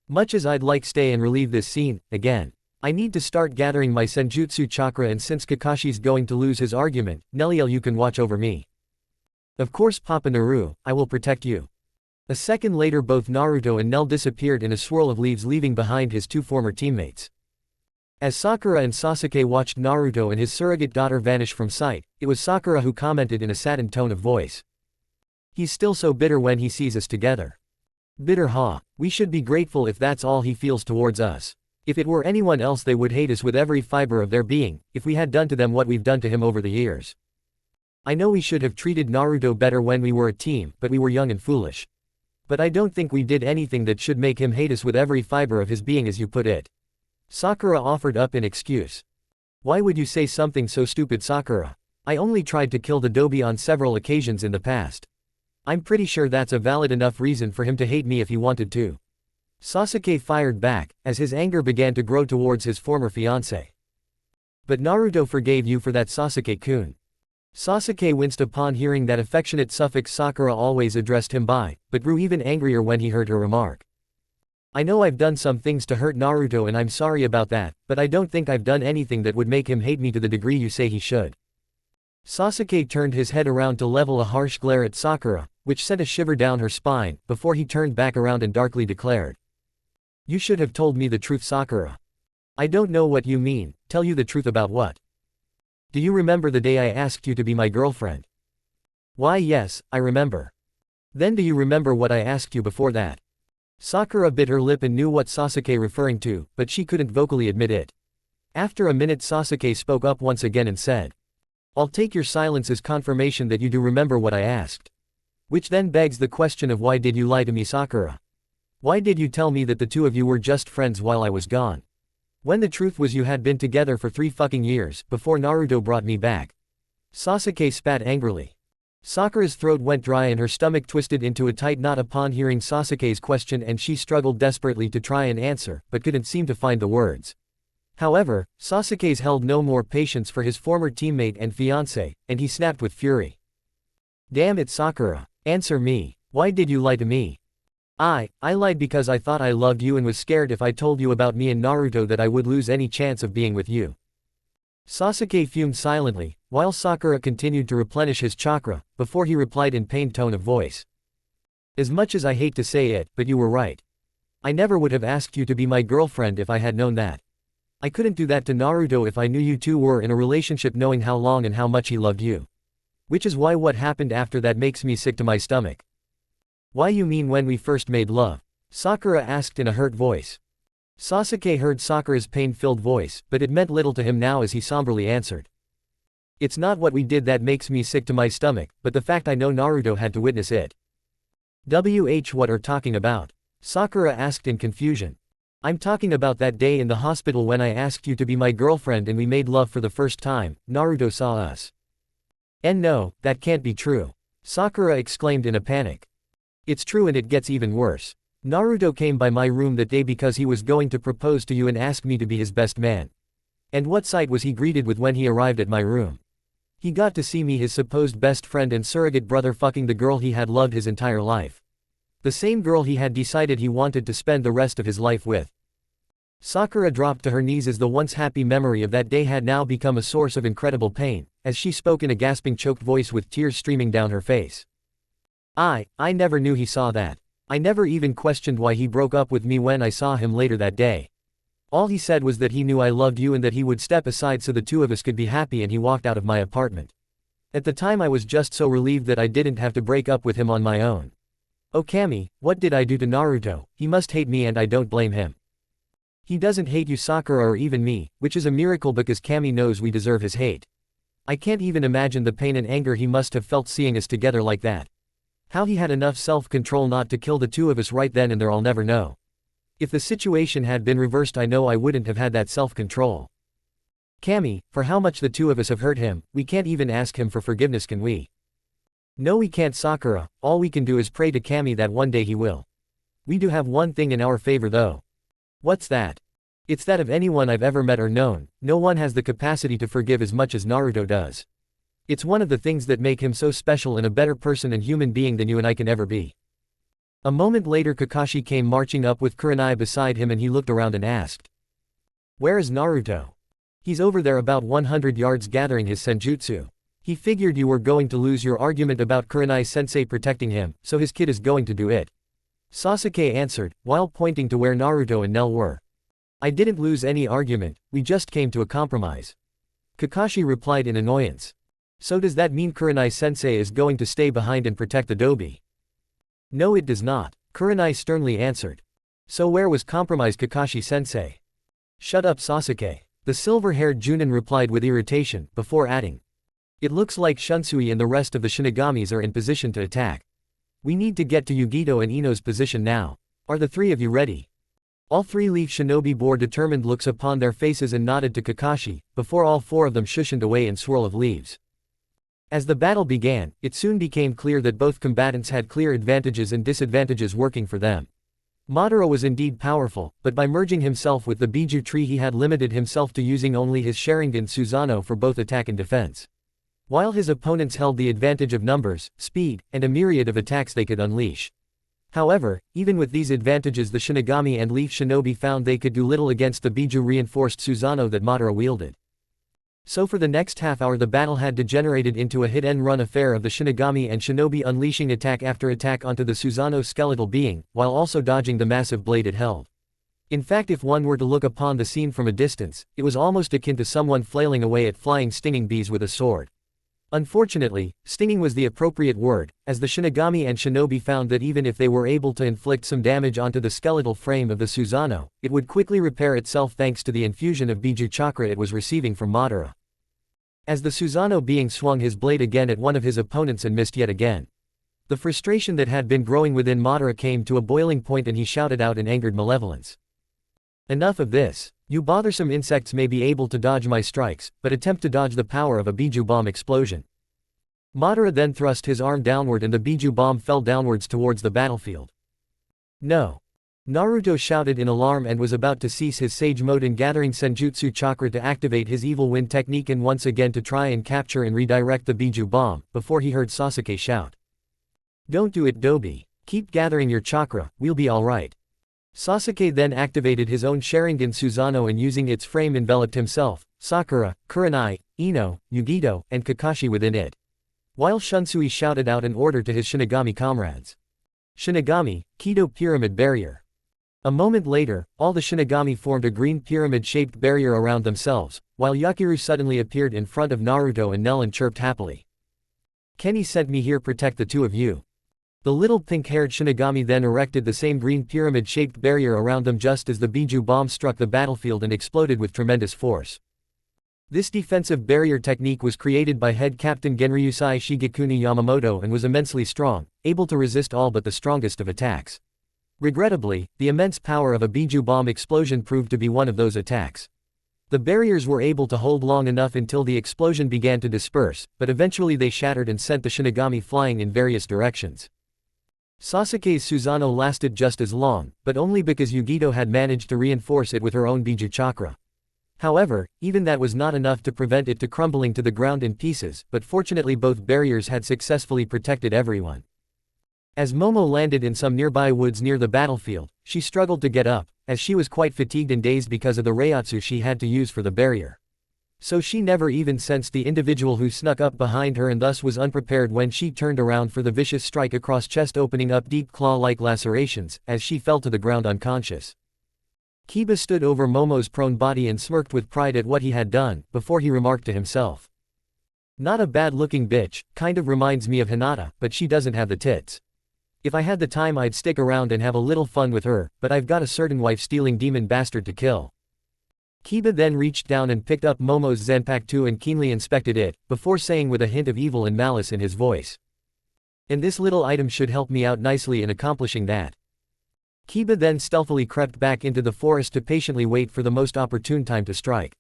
Much as I'd like stay and relive this scene, again. I need to start gathering my Senjutsu chakra, and since Kakashi's going to lose his argument, Neliel, you can watch over me. Of course Papa Naru, I will protect you. A second later both Naruto and Nel disappeared in a swirl of leaves, leaving behind his two former teammates. As Sakura and Sasuke watched Naruto and his surrogate daughter vanish from sight, it was Sakura who commented in a saddened tone of voice. He's still so bitter when he sees us together. Bitter, huh? We should be grateful if that's all he feels towards us. If it were anyone else they would hate us with every fiber of their being, if we had done to them what we've done to him over the years. I know we should have treated Naruto better when we were a team, but we were young and foolish. But I don't think we did anything that should make him hate us with every fiber of his being, as you put it. Sakura offered up an excuse. Why would you say something so stupid, Sakura? I only tried to kill the Dobi on several occasions in the past. I'm pretty sure that's a valid enough reason for him to hate me if he wanted to. Sasuke fired back, as his anger began to grow towards his former fiancé. But Naruto forgave you for that, Sasuke-kun. Sasuke winced upon hearing that affectionate suffix Sakura always addressed him by, but grew even angrier when he heard her remark. I know I've done some things to hurt Naruto and I'm sorry about that, but I don't think I've done anything that would make him hate me to the degree you say he should. Sasuke turned his head around to level a harsh glare at Sakura, which sent a shiver down her spine, before he turned back around and darkly declared. You should have told me the truth, Sakura. I don't know what you mean. Tell you the truth about what? Do you remember the day I asked you to be my girlfriend? Why yes, I remember. Then do you remember what I asked you before that? Sakura bit her lip and knew what Sasuke referring to, but she couldn't vocally admit it. After a minute Sasuke spoke up once again and said. I'll take your silence as confirmation that you do remember what I asked. Which then begs the question of why did you lie to me, Sakura? Why did you tell me that the two of you were just friends while I was gone? When the truth was you had been together for 3 fucking years, before Naruto brought me back. Sasuke spat angrily. Sakura's throat went dry and her stomach twisted into a tight knot upon hearing Sasuke's question, and she struggled desperately to try and answer, but couldn't seem to find the words. However, Sasuke's held no more patience for his former teammate and fiancé, and he snapped with fury. Damn it, Sakura. Answer me. Why did you lie to me? I lied because I thought I loved you and was scared if I told you about me and Naruto that I would lose any chance of being with you. Sasuke fumed silently, while Sakura continued to replenish his chakra, before he replied in pained tone of voice. As much as I hate to say it, but you were right. I never would have asked you to be my girlfriend if I had known that. I couldn't do that to Naruto if I knew you two were in a relationship, knowing how long and how much he loved you. Which is why what happened after that makes me sick to my stomach. Why you mean when we first made love? Sakura asked in a hurt voice. Sasuke heard Sakura's pain-filled voice, but it meant little to him now as he somberly answered. It's not what we did that makes me sick to my stomach, but the fact I know Naruto had to witness it. What are talking about? Sakura asked in confusion. I'm talking about that day in the hospital when I asked you to be my girlfriend and we made love for the first time. Naruto saw us. And no, that can't be true. Sakura exclaimed in a panic. It's true, and it gets even worse. Naruto came by my room that day because he was going to propose to you and ask me to be his best man. And what sight was he greeted with when he arrived at my room? He got to see me, his supposed best friend and surrogate brother, fucking the girl he had loved his entire life. The same girl he had decided he wanted to spend the rest of his life with. Sakura dropped to her knees as the once happy memory of that day had now become a source of incredible pain, as she spoke in a gasping, choked voice with tears streaming down her face. I never knew he saw that. I never even questioned why he broke up with me when I saw him later that day. All he said was that he knew I loved you and that he would step aside so the two of us could be happy, and he walked out of my apartment. At the time I was just so relieved that I didn't have to break up with him on my own. Oh Kami, what did I do to Naruto? He must hate me and I don't blame him. He doesn't hate you, Sakura, or even me, which is a miracle because Kami knows we deserve his hate. I can't even imagine the pain and anger he must have felt seeing us together like that. How he had enough self-control not to kill the two of us right then and there, I'll never know. If the situation had been reversed, I know I wouldn't have had that self-control. Kami, for how much the two of us have hurt him, we can't even ask him for forgiveness, can we? No, we can't, Sakura. All we can do is pray to Kami that one day he will. We do have one thing in our favor though. What's that? It's that of anyone I've ever met or known, no one has the capacity to forgive as much as Naruto does. It's one of the things that make him so special and a better person and human being than you and I can ever be. A moment later Kakashi came marching up with Kurenai beside him, and he looked around and asked. Where is Naruto? He's over there about 100 yards gathering his senjutsu. He figured you were going to lose your argument about Kurenai-sensei protecting him, so his kid is going to do it. Sasuke answered, while pointing to where Naruto and Nell were. I didn't lose any argument, we just came to a compromise. Kakashi replied in annoyance. So does that mean Kurenai-sensei is going to stay behind and protect the Dobi? No, it does not, Kurenai sternly answered. So where was compromise, Kakashi-sensei? Shut up, Sasuke. The silver-haired Junin replied with irritation, before adding. It looks like Shunsui and the rest of the Shinigamis are in position to attack. We need to get to Yugito and Ino's position now. Are the three of you ready? All three Leaf Shinobi bore determined looks upon their faces and nodded to Kakashi, before all four of them shushened away in swirl of leaves. As the battle began, it soon became clear that both combatants had clear advantages and disadvantages working for them. Madara was indeed powerful, but by merging himself with the Biju tree he had limited himself to using only his Sharingan Susanoo for both attack and defense. While his opponents held the advantage of numbers, speed, and a myriad of attacks they could unleash. However, even with these advantages, the Shinigami and Leaf Shinobi found they could do little against the Biju reinforced Susanoo that Madara wielded. So for the next half hour the battle had degenerated into a hit-and-run affair of the Shinigami and Shinobi unleashing attack after attack onto the Susanoo skeletal being, while also dodging the massive blade it held. In fact, if one were to look upon the scene from a distance, it was almost akin to someone flailing away at flying stinging bees with a sword. Unfortunately, stinging was the appropriate word, as the Shinigami and Shinobi found that even if they were able to inflict some damage onto the skeletal frame of the Susanoo, it would quickly repair itself thanks to the infusion of Biju chakra it was receiving from Madara. As the Susanoo being swung his blade again at one of his opponents and missed yet again. The frustration that had been growing within Madara came to a boiling point and he shouted out in angered malevolence. Enough of this. You bothersome insects may be able to dodge my strikes, but attempt to dodge the power of a Biju bomb explosion. Madara then thrust his arm downward and the Biju bomb fell downwards towards the battlefield. No. Naruto shouted in alarm and was about to cease his sage mode in gathering Senjutsu chakra to activate his evil wind technique and once again to try and capture and redirect the Biju bomb, before he heard Sasuke shout. Don't do it, Dobi. Keep gathering your chakra, we'll be alright. Sasuke then activated his own Sharingan Susanoo and using its frame enveloped himself, Sakura, Kurenai, Ino, Yugito, and Kakashi within it. While Shunsui shouted out an order to his Shinigami comrades. Shinigami, Kido Pyramid Barrier. A moment later, all the Shinigami formed a green pyramid-shaped barrier around themselves, while Yakiru suddenly appeared in front of Naruto and Nellen chirped happily. Kenny sent me here protect the two of you. The little pink-haired Shinigami then erected the same green pyramid-shaped barrier around them just as the Biju bomb struck the battlefield and exploded with tremendous force. This defensive barrier technique was created by head captain Genryusai Shigekuni Yamamoto and was immensely strong, able to resist all but the strongest of attacks. Regrettably, the immense power of a Biju bomb explosion proved to be one of those attacks. The barriers were able to hold long enough until the explosion began to disperse, but eventually they shattered and sent the Shinigami flying in various directions. Sasuke's Susanoo lasted just as long, but only because Yugito had managed to reinforce it with her own Biju chakra. However, even that was not enough to prevent it to crumbling to the ground in pieces, but fortunately both barriers had successfully protected everyone. As Momo landed in some nearby woods near the battlefield, she struggled to get up, as she was quite fatigued and dazed because of the reiatsu she had to use for the barrier. So she never even sensed the individual who snuck up behind her and thus was unprepared when she turned around for the vicious strike across chest, opening up deep claw-like lacerations, as she fell to the ground unconscious. Kiba stood over Momo's prone body and smirked with pride at what he had done, before he remarked to himself. Not a bad-looking bitch, kind of reminds me of Hinata, but she doesn't have the tits. If I had the time I'd stick around and have a little fun with her, but I've got a certain wife-stealing demon bastard to kill. Kiba then reached down and picked up Momo's Zanpakuto and keenly inspected it, before saying with a hint of evil and malice in his voice. And this little item should help me out nicely in accomplishing that. Kiba then stealthily crept back into the forest to patiently wait for the most opportune time to strike.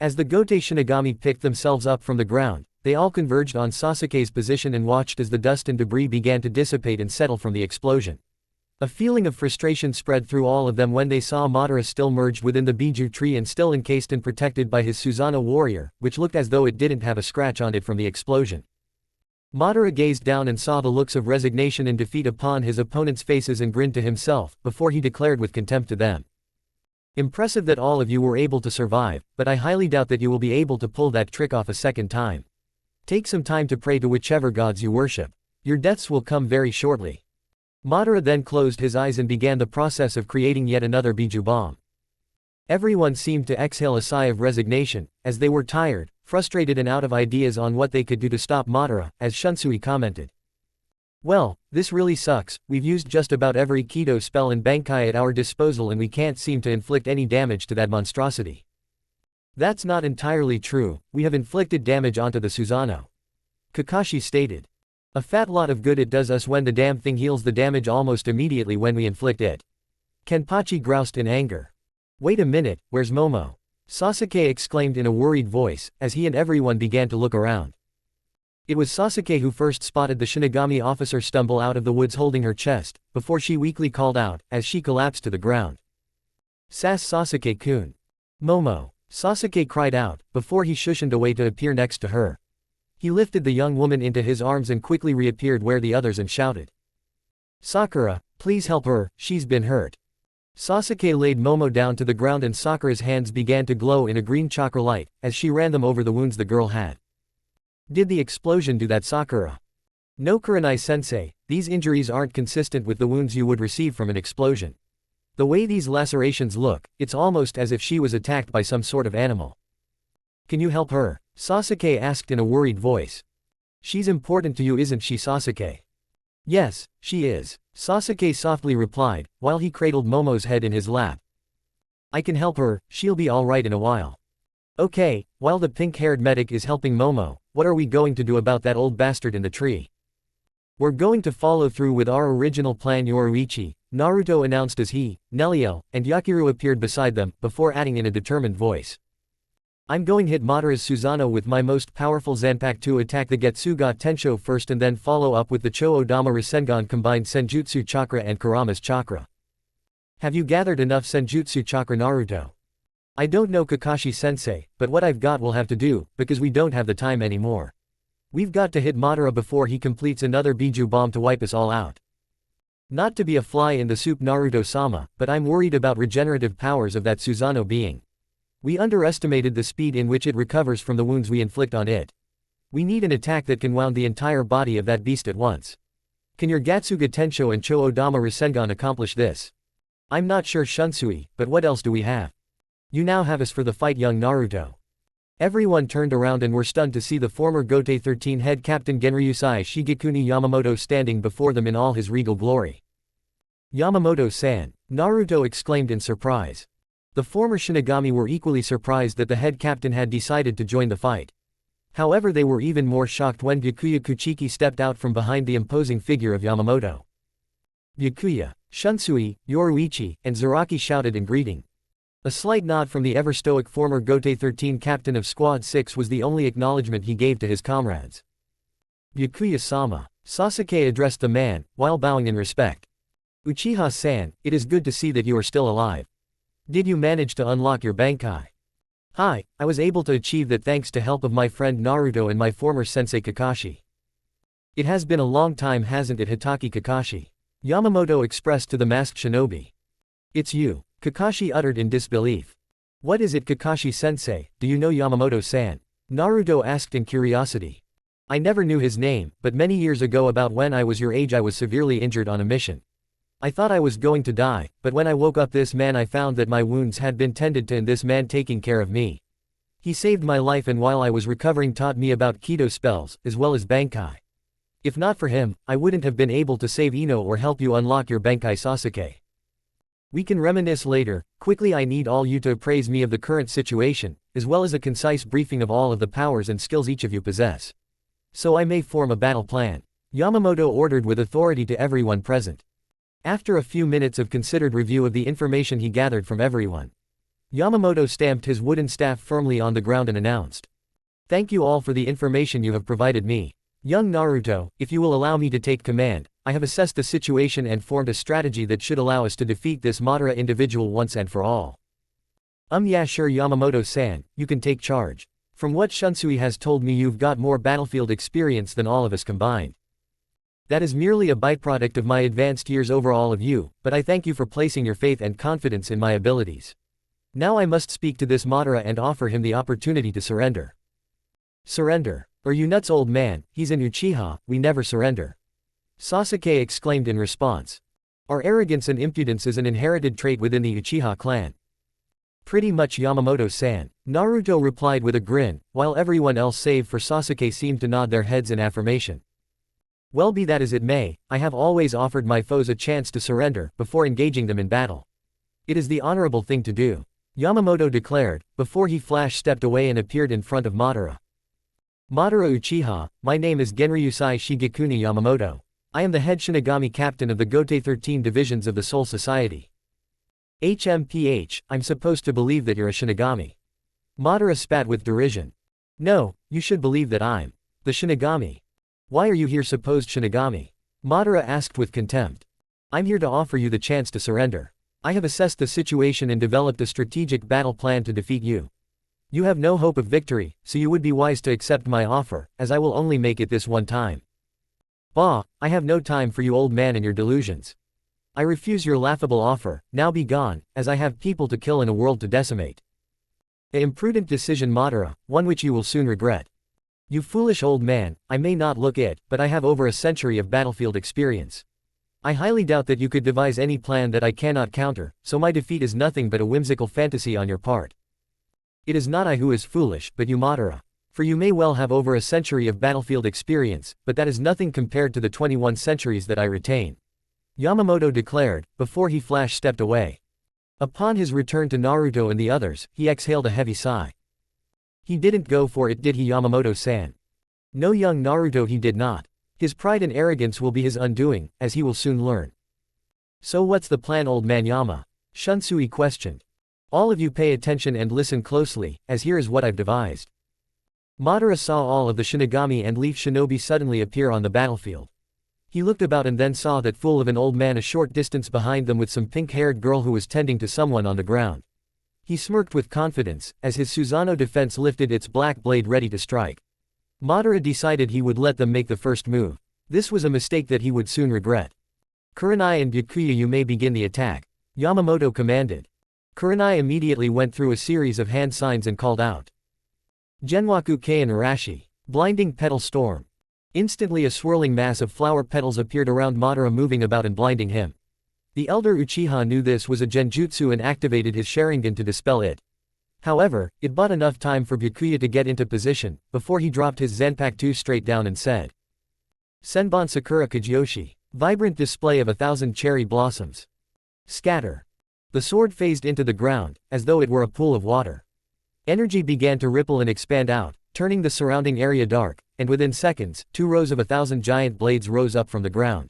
As the Gote Shinigami picked themselves up from the ground, they all converged on Sasuke's position and watched as the dust and debris began to dissipate and settle from the explosion. A feeling of frustration spread through all of them when they saw Madara still merged within the Biju tree and still encased and protected by his Susanoo warrior, which looked as though it didn't have a scratch on it from the explosion. Madara gazed down and saw the looks of resignation and defeat upon his opponents' faces and grinned to himself, before he declared with contempt to them. Impressive that all of you were able to survive, but I highly doubt that you will be able to pull that trick off a second time. Take some time to pray to whichever gods you worship. Your deaths will come very shortly. Madara then closed his eyes and began the process of creating yet another Biju bomb. Everyone seemed to exhale a sigh of resignation, as they were tired, frustrated and out of ideas on what they could do to stop Madara, as Shunsui commented. Well, this really sucks, we've used just about every Kido spell and Bankai at our disposal and we can't seem to inflict any damage to that monstrosity. That's not entirely true, we have inflicted damage onto the Susanoo. Kakashi stated. A fat lot of good it does us when the damn thing heals the damage almost immediately when we inflict it. Kenpachi groused in anger. Wait a minute, where's Momo? Sasuke exclaimed in a worried voice, as he and everyone began to look around. It was Sasuke who first spotted the Shinigami officer stumble out of the woods holding her chest, before she weakly called out, as she collapsed to the ground. Sasuke-kun. Momo. Sasuke cried out, before he shushened away to appear next to her. He lifted the young woman into his arms and quickly reappeared where the others and shouted. Sakura, please help her, she's been hurt. Sasuke laid Momo down to the ground and Sakura's hands began to glow in a green chakra light, as she ran them over the wounds the girl had. Did the explosion do that, Sakura? No, Kurenai-sensei, these injuries aren't consistent with the wounds you would receive from an explosion. The way these lacerations look, it's almost as if she was attacked by some sort of animal. Can you help her? Sasuke asked in a worried voice. She's important to you, isn't she, Sasuke? Yes, she is, Sasuke softly replied, while he cradled Momo's head in his lap. I can help her, she'll be alright in a while. Okay, while the pink-haired medic is helping Momo, what are we going to do about that old bastard in the tree? We're going to follow through with our original plan, Yoruichi, Naruto announced as he, Neliel, and Yakiru appeared beside them, before adding in a determined voice. I'm going hit Madara's Susanoo with my most powerful Zanpakuto to attack the Getsuga Tensho first and then follow up with the Cho-Odama Rasengan combined Senjutsu Chakra and Kurama's Chakra. Have you gathered enough Senjutsu Chakra, Naruto? I don't know, Kakashi-sensei, but what I've got will have to do, because we don't have the time anymore. We've got to hit Madara before he completes another Biju bomb to wipe us all out. Not to be a fly in the soup, Naruto-sama, but I'm worried about regenerative powers of that Susanoo being. We underestimated the speed in which it recovers from the wounds we inflict on it. We need an attack that can wound the entire body of that beast at once. Can your Getsuga Tensho and Cho-Odama Rasengan accomplish this? I'm not sure, Shunsui, but what else do we have? You now have us for the fight, young Naruto. Everyone turned around and were stunned to see the former Gote 13 head captain Genryusai Shigekuni Yamamoto standing before them in all his regal glory. Yamamoto-san, Naruto exclaimed in surprise. The former Shinigami were equally surprised that the head captain had decided to join the fight. However, they were even more shocked when Byakuya Kuchiki stepped out from behind the imposing figure of Yamamoto. Byakuya, Shunsui, Yoruichi, and Zaraki shouted in greeting. A slight nod from the ever-stoic former Gote 13 captain of Squad 6 was the only acknowledgement he gave to his comrades. Byakuya-sama, Sasuke addressed the man, while bowing in respect. Uchiha-san, it is good to see that you are still alive. Did you manage to unlock your Bankai? Hi, I was able to achieve that thanks to help of my friend Naruto and my former sensei Kakashi. It has been a long time, hasn't it, Hitaki Kakashi? Yamamoto expressed to the masked shinobi. It's you, Kakashi uttered in disbelief. What is it, Kakashi-sensei, do you know Yamamoto-san? Naruto asked in curiosity. I never knew his name, but many years ago, about when I was your age, I was severely injured on a mission. I thought I was going to die, but when I woke up this man I found that my wounds had been tended to and this man taking care of me. He saved my life and while I was recovering taught me about Kido spells, as well as Bankai. If not for him, I wouldn't have been able to save Ino or help you unlock your Bankai, Sasuke. We can reminisce later. Quickly, I need all you to appraise me of the current situation, as well as a concise briefing of all of the powers and skills each of you possess. So I may form a battle plan. Yamamoto ordered with authority to everyone present. After a few minutes of considered review of the information he gathered from everyone, Yamamoto stamped his wooden staff firmly on the ground and announced. Thank you all for the information you have provided me. Young Naruto, if you will allow me to take command, I have assessed the situation and formed a strategy that should allow us to defeat this Madara individual once and for all. Yeah, sure, Yamamoto-san, you can take charge. From what Shunsui has told me, you've got more battlefield experience than all of us combined. That is merely a byproduct of my advanced years over all of you, but I thank you for placing your faith and confidence in my abilities. Now I must speak to this Madara and offer him the opportunity to surrender. Surrender? Are you nuts, old man? He's an Uchiha, we never surrender. Sasuke exclaimed in response. Our arrogance and impudence is an inherited trait within the Uchiha clan. Pretty much, Yamamoto-san, Naruto replied with a grin, while everyone else save for Sasuke seemed to nod their heads in affirmation. Well, be that as it may, I have always offered my foes a chance to surrender before engaging them in battle. It is the honorable thing to do, Yamamoto declared, before he stepped away and appeared in front of Madara. Madara Uchiha, my name is Genryusai Shigekuni Yamamoto. I am the head Shinigami captain of the Gote 13 divisions of the Soul Society. HMPH, I'm supposed to believe that you're a Shinigami. Madara spat with derision. No, you should believe that I'm the Shinigami. Why are you here, supposed Shinigami? Madara asked with contempt. I'm here to offer you the chance to surrender. I have assessed the situation and developed a strategic battle plan to defeat you. You have no hope of victory, so you would be wise to accept my offer, as I will only make it this one time. Bah, I have no time for you, old man, and your delusions. I refuse your laughable offer, now be gone, as I have people to kill and a world to decimate. An imprudent decision, Madara, one which you will soon regret. You foolish old man, I may not look it, but I have over a century of battlefield experience. I highly doubt that you could devise any plan that I cannot counter, so my defeat is nothing but a whimsical fantasy on your part. It is not I who is foolish, but you, Madara. For you may well have over a century of battlefield experience, but that is nothing compared to the 21 centuries that I retain. Yamamoto declared, before he stepped away. Upon his return to Naruto and the others, he exhaled a heavy sigh. He didn't go for it, did he, Yamamoto-san? No, young Naruto, he did not. His pride and arrogance will be his undoing, as he will soon learn. So what's the plan, old man Yama? Shunsui questioned. All of you pay attention and listen closely, as here is what I've devised. Madara saw all of the Shinigami and Leaf Shinobi suddenly appear on the battlefield. He looked about and then saw that fool of an old man a short distance behind them with some pink-haired girl who was tending to someone on the ground. He smirked with confidence, as his Susanoo defense lifted its black blade ready to strike. Madara decided he would let them make the first move. This was a mistake that he would soon regret. Kurenai and Byakuya, you may begin the attack. Yamamoto commanded. Kurenai immediately went through a series of hand signs and called out. Genwaku Keian Arashi. Blinding Petal Storm. Instantly a swirling mass of flower petals appeared around Madara, moving about and blinding him. The elder Uchiha knew this was a genjutsu and activated his Sharingan to dispel it. However, it bought enough time for Byakuya to get into position, before he dropped his Zanpakuto straight down and said. Senbon Sakura Kajiyoshi. Vibrant display of 1,000 cherry blossoms. Scatter. The sword phased into the ground, as though it were a pool of water. Energy began to ripple and expand out, turning the surrounding area dark, and within seconds, 2 rows of 1,000 giant blades rose up from the ground.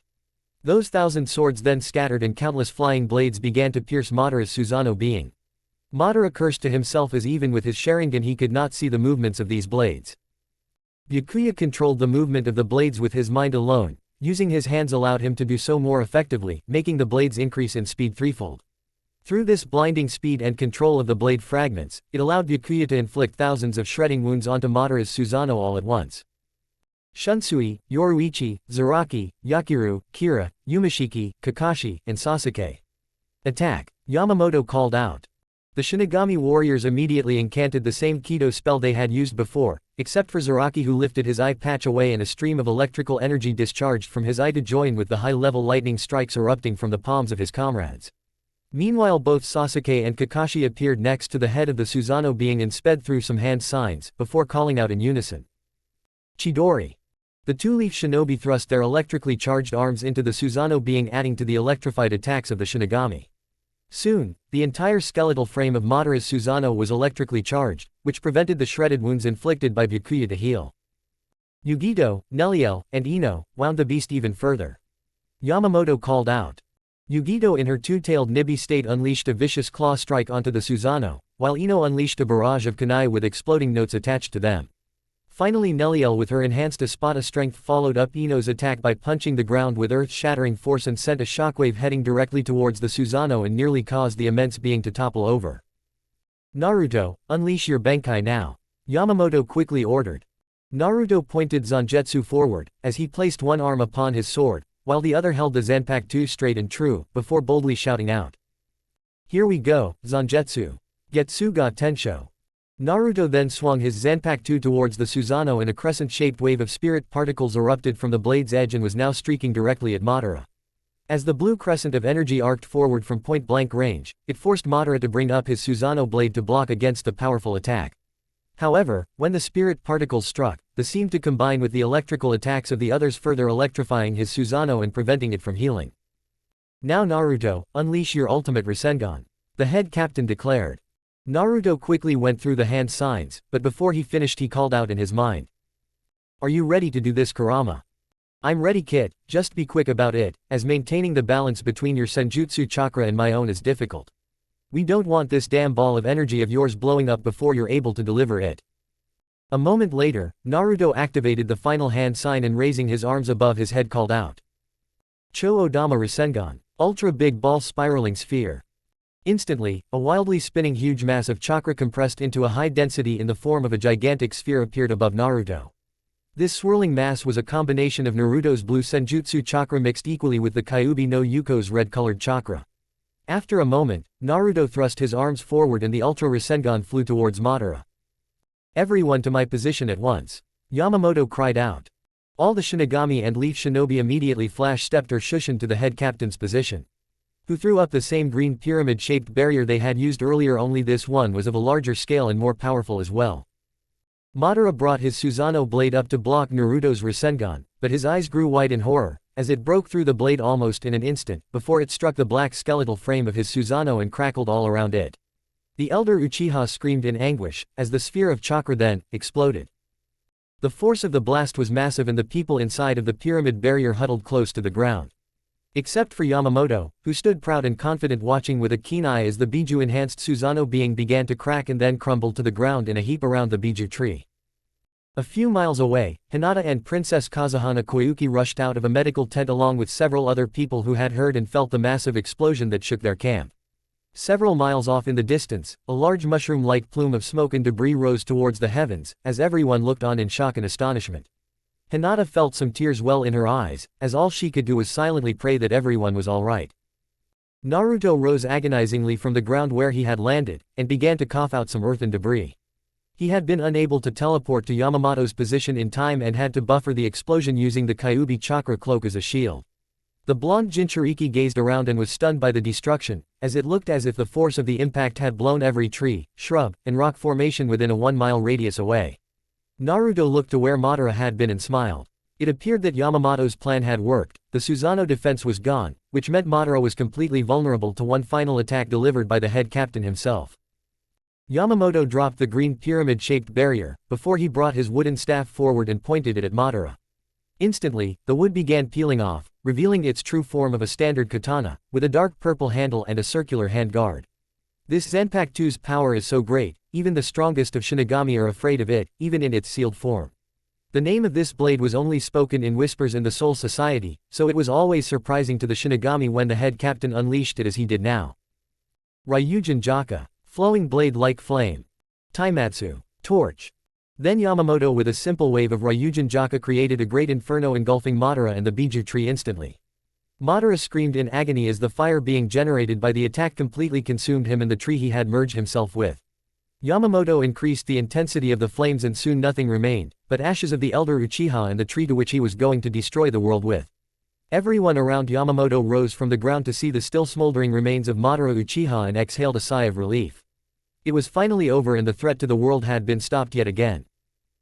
Those 1,000 swords then scattered and countless flying blades began to pierce Madara's Susanoo being. Madara cursed to himself as even with his Sharingan he could not see the movements of these blades. Byakuya controlled the movement of the blades with his mind alone, using his hands allowed him to do so more effectively, making the blades increase in speed threefold. Through this blinding speed and control of the blade fragments, it allowed Byakuya to inflict thousands of shredding wounds onto Madara's Susanoo all at once. Shunsui, Yoruichi, Zaraki, Yakiru, Kira, Yumashiki, Kakashi, and Sasuke. Attack! Yamamoto called out. The Shinigami warriors immediately incanted the same Kido spell they had used before, except for Zaraki, who lifted his eye patch away and a stream of electrical energy discharged from his eye to join with the high-level lightning strikes erupting from the palms of his comrades. Meanwhile, both Sasuke and Kakashi appeared next to the head of the Susanoo being and sped through some hand signs, before calling out in unison. Chidori. The 2 Leaf Shinobi thrust their electrically charged arms into the Susanoo being, adding to the electrified attacks of the Shinigami. Soon, the entire skeletal frame of Madara's Susanoo was electrically charged, which prevented the shredded wounds inflicted by Byakuya to heal. Yugito, Neliel, and Ino wound the beast even further. Yamamoto called out. Yugito in her two-tailed Nibi state unleashed a vicious claw strike onto the Susanoo, while Ino unleashed a barrage of kunai with exploding notes attached to them. Finally, Neliel with her enhanced Espada strength followed up Ino's attack by punching the ground with earth-shattering force and sent a shockwave heading directly towards the Susanoo and nearly caused the immense being to topple over. Naruto, unleash your Benkai now. Yamamoto quickly ordered. Naruto pointed Zangetsu forward, as he placed one arm upon his sword, while the other held the Zanpakuto straight and true, before boldly shouting out. Here we go, Zangetsu. Getsuga Tensho. Naruto then swung his Zanpakuto towards the Susanoo and a crescent-shaped wave of spirit particles erupted from the blade's edge and was now streaking directly at Madara. As the blue crescent of energy arced forward from point-blank range, it forced Madara to bring up his Susanoo blade to block against the powerful attack. However, when the spirit particles struck, they seemed to combine with the electrical attacks of the others, further electrifying his Susanoo and preventing it from healing. Now Naruto, unleash your ultimate Rasengan. The head captain declared. Naruto quickly went through the hand signs, but before he finished he called out in his mind. Are you ready to do this, Kurama? I'm ready, kid, just be quick about it, as maintaining the balance between your Senjutsu chakra and my own is difficult. We don't want this damn ball of energy of yours blowing up before you're able to deliver it. A moment later, Naruto activated the final hand sign and raising his arms above his head called out. Cho Odama Rasengan. Ultra Big Ball Spiraling Sphere. Instantly, a wildly spinning huge mass of chakra compressed into a high density in the form of a gigantic sphere appeared above Naruto. This swirling mass was a combination of Naruto's blue senjutsu chakra mixed equally with the Kyuubi no Yuko's red-colored chakra. After a moment, Naruto thrust his arms forward and the Ultra Rasengan flew towards Madara. "Everyone to my position at once," Yamamoto cried out. All the Shinigami and Leaf Shinobi immediately flash-stepped or shushined to the head captain's position. Who threw up the same green pyramid-shaped barrier they had used earlier, only this one was of a larger scale and more powerful as well. Madara brought his Susanoo blade up to block Naruto's Rasengan, but his eyes grew wide in horror, as it broke through the blade almost in an instant, before it struck the black skeletal frame of his Susanoo and crackled all around it. The elder Uchiha screamed in anguish, as the sphere of chakra then exploded. The force of the blast was massive and the people inside of the pyramid barrier huddled close to the ground. Except for Yamamoto, who stood proud and confident watching with a keen eye as the Biju-enhanced Susanoo being began to crack and then crumble to the ground in a heap around the Biju tree. A few miles away, Hinata and Princess Kazuhana Koyuki rushed out of a medical tent along with several other people who had heard and felt the massive explosion that shook their camp. Several miles off in the distance, a large mushroom-like plume of smoke and debris rose towards the heavens, as everyone looked on in shock and astonishment. Hinata felt some tears well in her eyes, as all she could do was silently pray that everyone was all right. Naruto rose agonizingly from the ground where he had landed, and began to cough out some earth and debris. He had been unable to teleport to Yamamoto's position in time and had to buffer the explosion using the Kyuubi chakra cloak as a shield. The blonde Jinchuriki gazed around and was stunned by the destruction, as it looked as if the force of the impact had blown every tree, shrub, and rock formation within a 1-mile radius away. Naruto looked to where Madara had been and smiled. It appeared that Yamamoto's plan had worked. The Susanoo defense was gone, which meant Madara was completely vulnerable to one final attack delivered by the head captain himself. Yamamoto dropped the green pyramid-shaped barrier, before he brought his wooden staff forward and pointed it at Madara. Instantly, the wood began peeling off, revealing its true form of a standard katana, with a dark purple handle and a circular hand guard. This Zanpakuto's power is so great, even the strongest of Shinigami are afraid of it, even in its sealed form. The name of this blade was only spoken in whispers in the Soul Society, so it was always surprising to the Shinigami when the head captain unleashed it as he did now. Ryujin Jaka, flowing blade like flame. Taimatsu, torch. Then Yamamoto with a simple wave of Ryujin Jaka created a great inferno engulfing Madara and the Biju tree instantly. Madara screamed in agony as the fire being generated by the attack completely consumed him and the tree he had merged himself with. Yamamoto increased the intensity of the flames and soon nothing remained, but ashes of the elder Uchiha and the tree to which he was going to destroy the world with. Everyone around Yamamoto rose from the ground to see the still smoldering remains of Madara Uchiha and exhaled a sigh of relief. It was finally over and the threat to the world had been stopped yet again.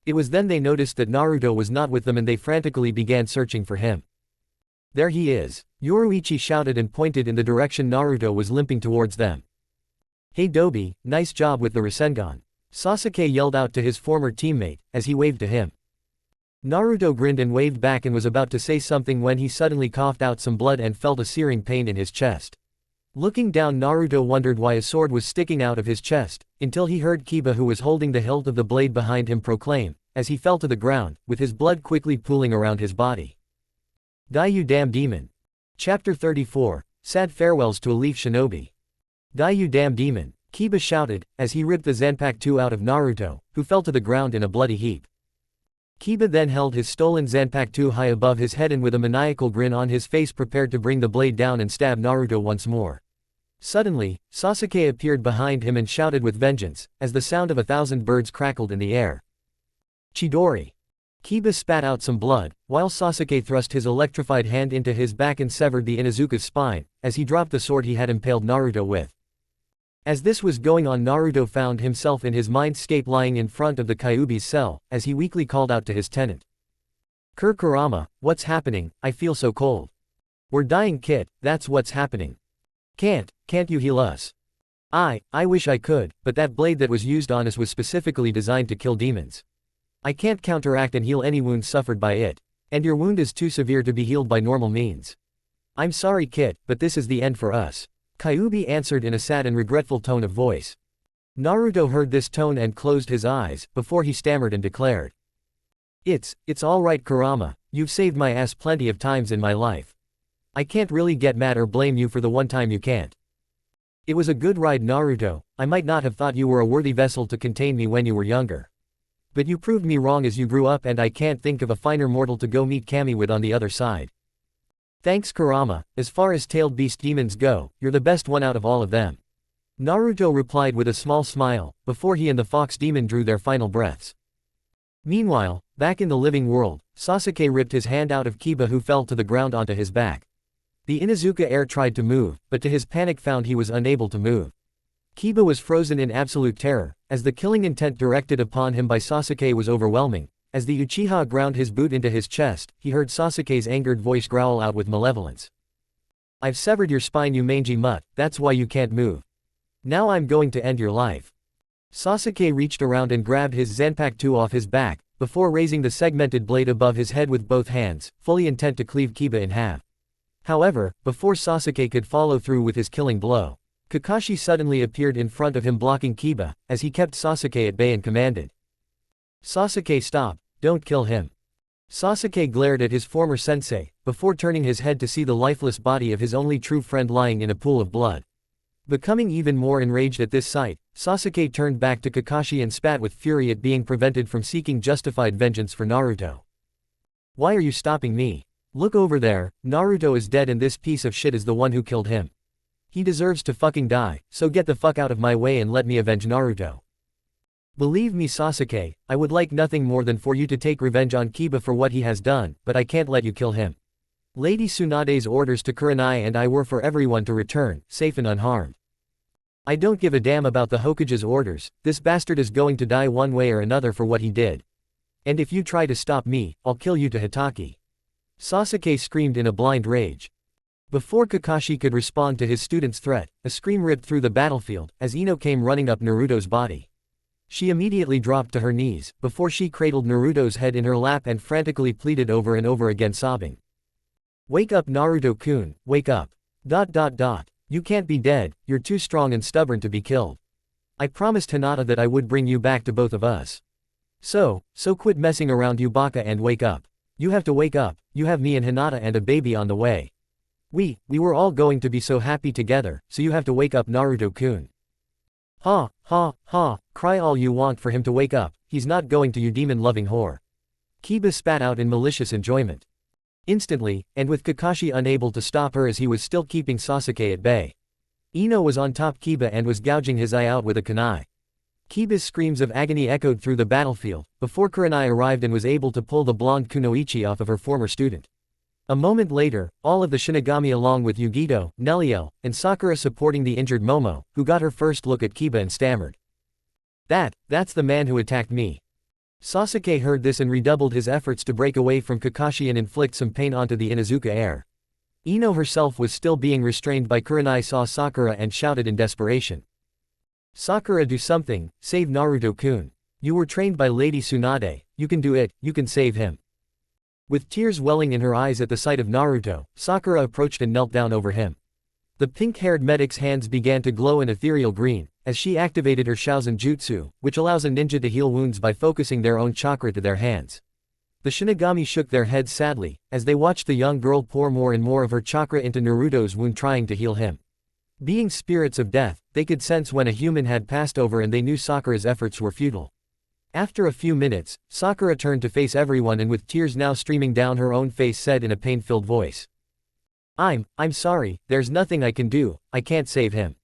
It was then they noticed that Naruto was not with them and they frantically began searching for him. "There he is," Yoruichi shouted and pointed in the direction Naruto was limping towards them. "Hey Dobi, nice job with the Rasengan," Sasuke yelled out to his former teammate, as he waved to him. Naruto grinned and waved back and was about to say something when he suddenly coughed out some blood and felt a searing pain in his chest. Looking down, Naruto wondered why a sword was sticking out of his chest, until he heard Kiba, who was holding the hilt of the blade behind him, proclaim, as he fell to the ground, with his blood quickly pooling around his body. "Die you damn demon." Chapter 34, Sad Farewells to a Leaf Shinobi. "Die you damn demon," Kiba shouted, as he ripped the Zanpakuto out of Naruto, who fell to the ground in a bloody heap. Kiba then held his stolen Zanpakuto high above his head and with a maniacal grin on his face prepared to bring the blade down and stab Naruto once more. Suddenly, Sasuke appeared behind him and shouted with vengeance, as the sound of 1,000 birds crackled in the air. "Chidori!" Kiba spat out some blood, while Sasuke thrust his electrified hand into his back and severed the Inuzuka's spine, as he dropped the sword he had impaled Naruto with. As this was going on, Naruto found himself in his mindscape lying in front of the Kyuubi's cell, as he weakly called out to his tenant. Kurama, what's happening? I feel so cold." "We're dying, Kit, that's what's happening." Can't you heal us?" I wish I could, but that blade that was used on us was specifically designed to kill demons. I can't counteract and heal any wounds suffered by it. And your wound is too severe to be healed by normal means. I'm sorry, Kit, but this is the end for us," Kyuubi answered in a sad and regretful tone of voice. Naruto heard this tone and closed his eyes, before he stammered and declared. It's all right, Kurama, you've saved my ass plenty of times in my life. I can't really get mad or blame you for the one time you can't. It was a good ride, Naruto. I might not have thought you were a worthy vessel to contain me when you were younger. But you proved me wrong as you grew up, and I can't think of a finer mortal to go meet Kami with on the other side. Thanks Kurama, as far as tailed beast demons go, you're the best one out of all of them. Naruto replied with a small smile, before he and the fox demon drew their final breaths. Meanwhile, back in the living world, Sasuke ripped his hand out of Kiba, who fell to the ground onto his back. The Inuzuka heir tried to move, but to his panic found he was unable to move. Kiba was frozen in absolute terror, as the killing intent directed upon him by Sasuke was overwhelming. As the Uchiha ground his boot into his chest, he heard Sasuke's angered voice growl out with malevolence. I've severed your spine, you mangy mutt, that's why you can't move. Now I'm going to end your life. Sasuke reached around and grabbed his Zanpakuto off his back, before raising the segmented blade above his head with both hands, fully intent to cleave Kiba in half. However, before Sasuke could follow through with his killing blow, Kakashi suddenly appeared in front of him, blocking Kiba, as he kept Sasuke at bay and commanded. Sasuke, stop, don't kill him. Sasuke glared at his former sensei, before turning his head to see the lifeless body of his only true friend lying in a pool of blood. Becoming even more enraged at this sight, Sasuke turned back to Kakashi and spat with fury at being prevented from seeking justified vengeance for Naruto. Why are you stopping me? Look over there, Naruto is dead and this piece of shit is the one who killed him. He deserves to fucking die, so get the fuck out of my way and let me avenge Naruto. Believe me Sasuke, I would like nothing more than for you to take revenge on Kiba for what he has done, but I can't let you kill him. Lady Tsunade's orders to Kurenai and I were for everyone to return, safe and unharmed. I don't give a damn about the Hokage's orders, this bastard is going to die one way or another for what he did. And if you try to stop me, I'll kill you to Hitaki. Sasuke screamed in a blind rage. Before Kakashi could respond to his student's threat, a scream ripped through the battlefield, as Ino came running up Naruto's body. She immediately dropped to her knees, before she cradled Naruto's head in her lap and frantically pleaded over and over again, sobbing. Wake up Naruto-kun, wake up. ... You can't be dead, you're too strong and stubborn to be killed. I promised Hinata that I would bring you back to both of us. So quit messing around you baka and wake up. You have to wake up, you have me and Hinata and a baby on the way. We were all going to be so happy together, so you have to wake up Naruto-kun. Ha, ha, ha, cry all you want for him to wake up, he's not going to, you demon-loving whore. Kiba spat out in malicious enjoyment. Instantly, and with Kakashi unable to stop her as he was still keeping Sasuke at bay, Ino was on top Kiba and was gouging his eye out with a kunai. Kiba's screams of agony echoed through the battlefield, before Kurenai arrived and was able to pull the blonde kunoichi off of her former student. A moment later, all of the Shinigami along with Yugito, Neliel, and Sakura supporting the injured Momo, who got her first look at Kiba and stammered. That's the man who attacked me. Sasuke heard this and redoubled his efforts to break away from Kakashi and inflict some pain onto the Inuzuka heir. Ino herself was still being restrained by Kurenai, saw Sakura and shouted in desperation. Sakura, do something, save Naruto-kun. You were trained by Lady Tsunade, you can do it, you can save him. With tears welling in her eyes at the sight of Naruto, Sakura approached and knelt down over him. The pink-haired medic's hands began to glow an ethereal green, as she activated her Shaozen Jutsu, which allows a ninja to heal wounds by focusing their own chakra to their hands. The Shinigami shook their heads sadly, as they watched the young girl pour more and more of her chakra into Naruto's wound, trying to heal him. Being spirits of death, they could sense when a human had passed over, and they knew Sakura's efforts were futile. After a few minutes, Sakura turned to face everyone and with tears now streaming down her own face said in a pain-filled voice. I'm sorry, there's nothing I can do, I can't save him.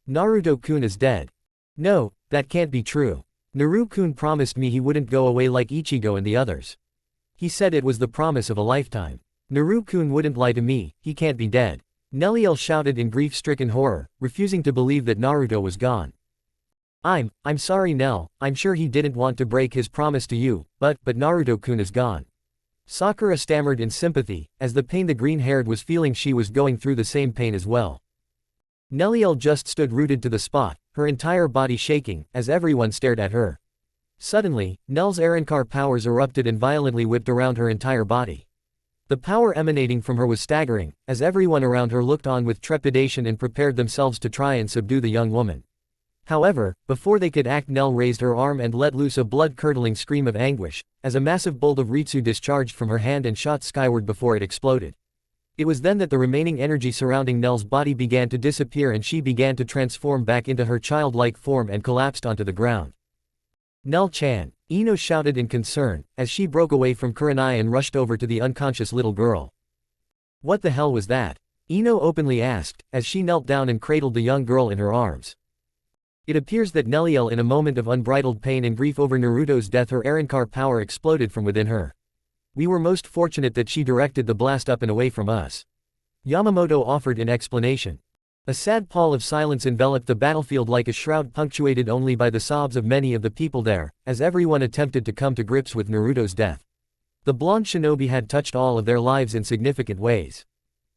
Naruto-kun is dead. No, that can't be true. Naruto-kun promised me he wouldn't go away like Ichigo and the others. He said it was the promise of a lifetime. Naruto-kun wouldn't lie to me, he can't be dead. Neliel shouted in grief-stricken horror, refusing to believe that Naruto was gone. I'm sorry Nell, I'm sure he didn't want to break his promise to you, but Naruto-kun is gone. Sakura stammered in sympathy, as the pain the green-haired was feeling, she was going through the same pain as well. Neliel just stood rooted to the spot, her entire body shaking, as everyone stared at her. Suddenly, Nell's Arankar powers erupted and violently whipped around her entire body. The power emanating from her was staggering, as everyone around her looked on with trepidation and prepared themselves to try and subdue the young woman. However, before they could act, Nell raised her arm and let loose a blood-curdling scream of anguish, as a massive bolt of Ritsu discharged from her hand and shot skyward before it exploded. It was then that the remaining energy surrounding Nell's body began to disappear and she began to transform back into her childlike form and collapsed onto the ground. Nell-chan. Ino shouted in concern, as she broke away from Kurenai and rushed over to the unconscious little girl. What the hell was that? Ino openly asked, as she knelt down and cradled the young girl in her arms. It appears that Neliel, in a moment of unbridled pain and grief over Naruto's death, her Arankar power exploded from within her. We were most fortunate that she directed the blast up and away from us. Yamamoto offered in explanation. A sad pall of silence enveloped the battlefield like a shroud, punctuated only by the sobs of many of the people there, as everyone attempted to come to grips with Naruto's death. The blonde shinobi had touched all of their lives in significant ways.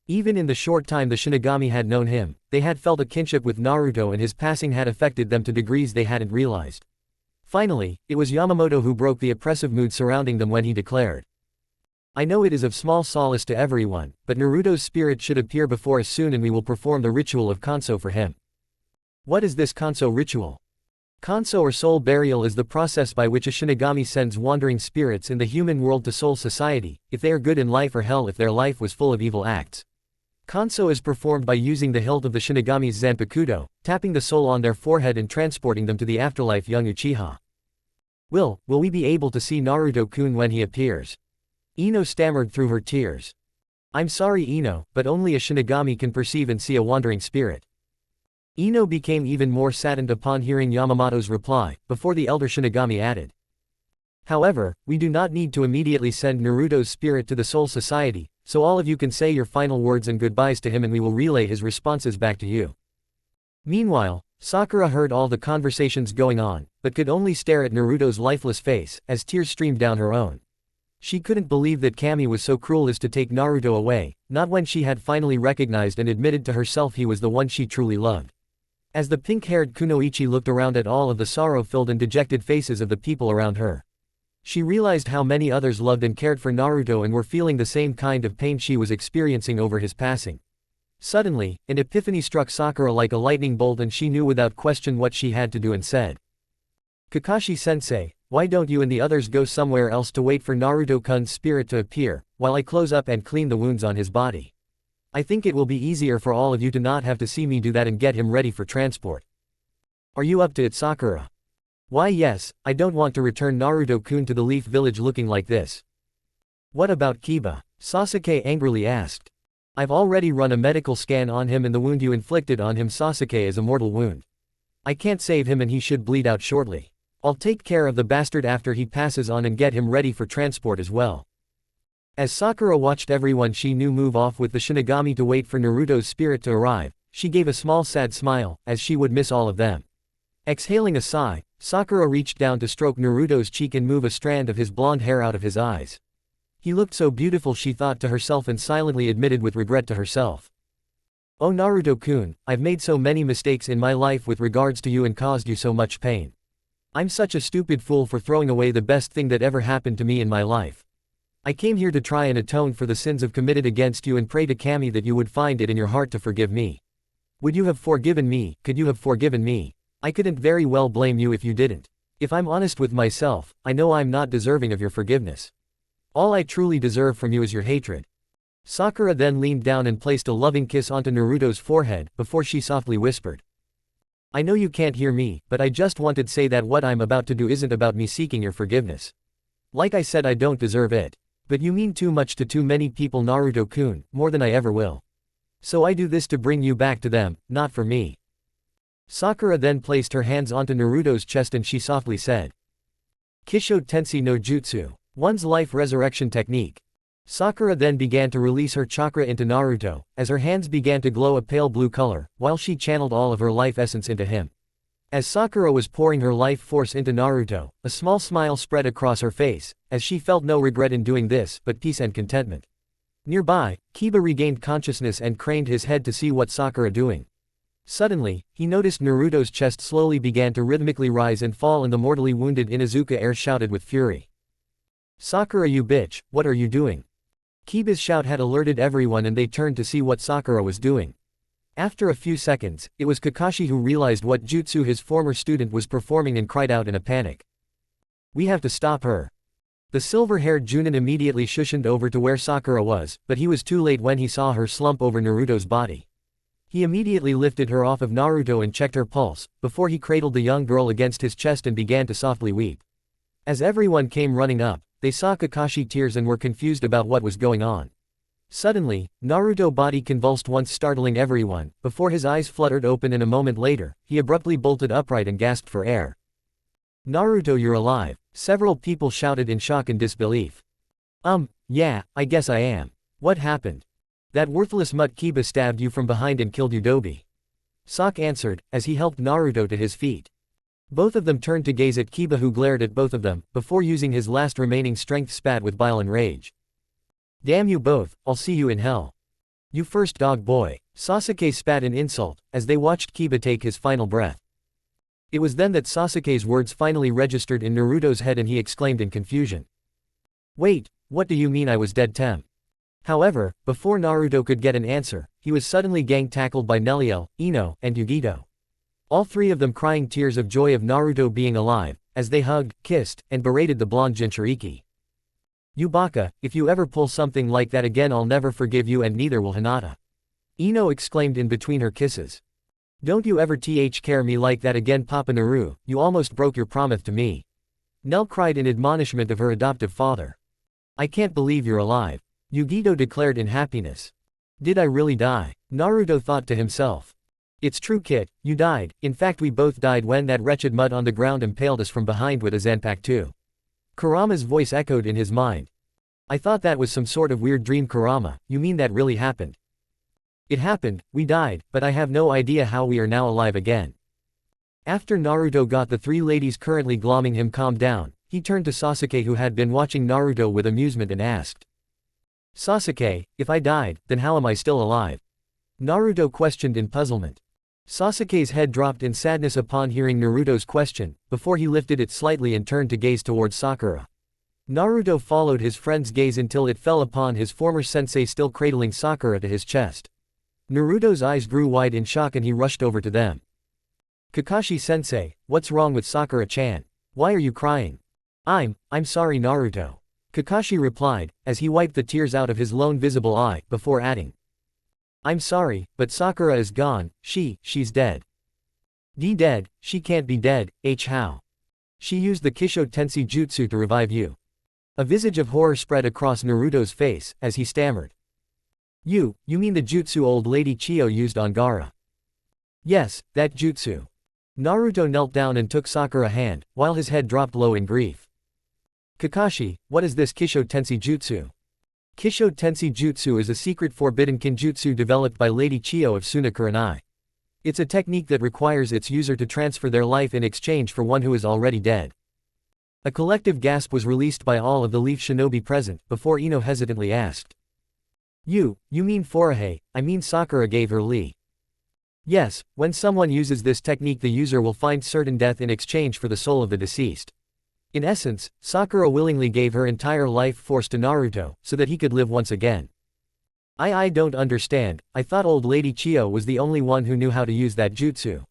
Even in the short time the Shinigami had known him, they had felt a kinship with Naruto, and his passing had affected them to degrees they hadn't realized. Finally, it was Yamamoto who broke the oppressive mood surrounding them when he declared. I know it is of small solace to everyone, but Naruto's spirit should appear before us soon, and we will perform the ritual of Kanso for him. What is this Kanso ritual? Kanso, or soul burial, is the process by which a Shinigami sends wandering spirits in the human world to soul society, if they are good in life, or hell if their life was full of evil acts. Kanso is performed by using the hilt of the Shinigami's Zanpakuto, tapping the soul on their forehead and transporting them to the afterlife. Young Uchiha. Will we be able to see Naruto-kun when he appears? Ino stammered through her tears. I'm sorry Ino, but only a Shinigami can perceive and see a wandering spirit. Ino became even more saddened upon hearing Yamamoto's reply, before the elder Shinigami added. However, we do not need to immediately send Naruto's spirit to the Soul Society, so all of you can say your final words and goodbyes to him, and we will relay his responses back to you. Meanwhile, Sakura heard all the conversations going on, but could only stare at Naruto's lifeless face, as tears streamed down her own. She couldn't believe that Kami was so cruel as to take Naruto away, not when she had finally recognized and admitted to herself he was the one she truly loved. As the pink-haired Kunoichi looked around at all of the sorrow-filled and dejected faces of the people around her, she realized how many others loved and cared for Naruto and were feeling the same kind of pain she was experiencing over his passing. Suddenly, an epiphany struck Sakura like a lightning bolt, and she knew without question what she had to do and said. Kakashi-sensei, why don't you and the others go somewhere else to wait for Naruto-kun's spirit to appear, while I close up and clean the wounds on his body? I think it will be easier for all of you to not have to see me do that and get him ready for transport. Are you up to it, Sakura? Why yes, I don't want to return Naruto-kun to the Leaf Village looking like this. What about Kiba? Sasuke angrily asked. I've already run a medical scan on him, and the wound you inflicted on him, Sasuke, is a mortal wound. I can't save him, and he should bleed out shortly. I'll take care of the bastard after he passes on and get him ready for transport as well. As Sakura watched everyone she knew move off with the Shinigami to wait for Naruto's spirit to arrive, she gave a small sad smile, as she would miss all of them. Exhaling a sigh, Sakura reached down to stroke Naruto's cheek and move a strand of his blonde hair out of his eyes. He looked so beautiful, she thought to herself, and silently admitted with regret to herself. Oh Naruto-kun, I've made so many mistakes in my life with regards to you and caused you so much pain. I'm such a stupid fool for throwing away the best thing that ever happened to me in my life. I came here to try and atone for the sins I've committed against you, and pray to Kami that you would find it in your heart to forgive me. Would you have forgiven me? Could you have forgiven me? I couldn't very well blame you if you didn't. If I'm honest with myself, I know I'm not deserving of your forgiveness. All I truly deserve from you is your hatred. Sakura then leaned down and placed a loving kiss onto Naruto's forehead, before she softly whispered. I know you can't hear me, but I just wanted to say that what I'm about to do isn't about me seeking your forgiveness. Like I said, I don't deserve it. But you mean too much to too many people, Naruto-kun, more than I ever will. So I do this to bring you back to them, not for me. Sakura then placed her hands onto Naruto's chest and she softly said. Kisho Tensi no Jutsu. One's life resurrection technique. Sakura then began to release her chakra into Naruto, as her hands began to glow a pale blue color, while she channeled all of her life essence into him. As Sakura was pouring her life force into Naruto, a small smile spread across her face, as she felt no regret in doing this, but peace and contentment. Nearby, Kiba regained consciousness and craned his head to see what Sakura doing. Suddenly, he noticed Naruto's chest slowly began to rhythmically rise and fall, and the mortally wounded Inuzuka heir shouted with fury. Sakura, you bitch, what are you doing? Kiba's shout had alerted everyone, and they turned to see what Sakura was doing. After a few seconds, it was Kakashi who realized what jutsu his former student was performing and cried out in a panic. We have to stop her. The silver-haired Junin immediately shushened over to where Sakura was, but he was too late when he saw her slump over Naruto's body. He immediately lifted her off of Naruto and checked her pulse, before he cradled the young girl against his chest and began to softly weep. As everyone came running up, they saw Kakashi tears and were confused about what was going on. Suddenly, Naruto's body convulsed once, startling everyone. Before his eyes fluttered open, and a moment later, he abruptly bolted upright and gasped for air. "Naruto, you're alive!" Several people shouted in shock and disbelief. Yeah, I guess I am. What happened? That worthless mutt Kiba stabbed you from behind and killed you, Dobi. Sasuke answered, as he helped Naruto to his feet. Both of them turned to gaze at Kiba, who glared at both of them, before using his last remaining strength spat with bile and rage. "Damn you both, I'll see you in hell. You first, dog boy." Sasuke spat in insult, as they watched Kiba take his final breath. It was then that Sasuke's words finally registered in Naruto's head and he exclaimed in confusion. "Wait, what do you mean I was dead, Tem?" However, before Naruto could get an answer, he was suddenly gang-tackled by Neliel, Ino, and Yugito. All three of them crying tears of joy of Naruto being alive, as they hugged, kissed, and berated the blonde Jinchuriki. "You baka, if you ever pull something like that again I'll never forgive you, and neither will Hinata," Ino exclaimed in between her kisses. "Don't you ever care me like that again, Papa Naru, you almost broke your promise to me," Nell cried in admonishment of her adoptive father. "I can't believe you're alive," Yugito declared in happiness. "Did I really die?" Naruto thought to himself. "It's true, Kit, you died. In fact, we both died when that wretched mud on the ground impaled us from behind with a Zanpakuto." Kurama's voice echoed in his mind. "I thought that was some sort of weird dream, Kurama. You mean that really happened?" "It happened, we died, but I have no idea how we are now alive again." After Naruto got the three ladies currently glomming him calmed down, he turned to Sasuke, who had been watching Naruto with amusement, and asked, "Sasuke, if I died, then how am I still alive?" Naruto questioned in puzzlement. Sasuke's head dropped in sadness upon hearing Naruto's question, before he lifted it slightly and turned to gaze towards Sakura. Naruto followed his friend's gaze until it fell upon his former sensei still cradling Sakura to his chest. Naruto's eyes grew wide in shock and he rushed over to them. "Kakashi-sensei, what's wrong with Sakura-chan? Why are you crying?" I'm sorry, Naruto," Kakashi replied, as he wiped the tears out of his lone visible eye, before adding, "I'm sorry, but Sakura is gone, she's dead." Dead? She can't be dead, how? She used the Kisho Tensei Jutsu to revive you." A visage of horror spread across Naruto's face, as he stammered. You mean the jutsu old lady Chiyo used on Gaara?" "Yes, that jutsu." Naruto knelt down and took Sakura's hand, while his head dropped low in grief. "Kakashi, what is this Kisho Tensei Jutsu?" Kisho Tensei Jutsu is a secret forbidden kinjutsu developed by Lady Chiyo of Sunakuranai. It's a technique that requires its user to transfer their life in exchange for one who is already dead. A collective gasp was released by all of the Leaf Shinobi present, before Ino hesitantly asked. You mean Forohei, I mean Sakura gave her Lee." "Yes, when someone uses this technique the user will find certain death in exchange for the soul of the deceased. In essence, Sakura willingly gave her entire life force to Naruto, so that he could live once again." I don't understand, I thought old lady Chiyo was the only one who knew how to use that jutsu,"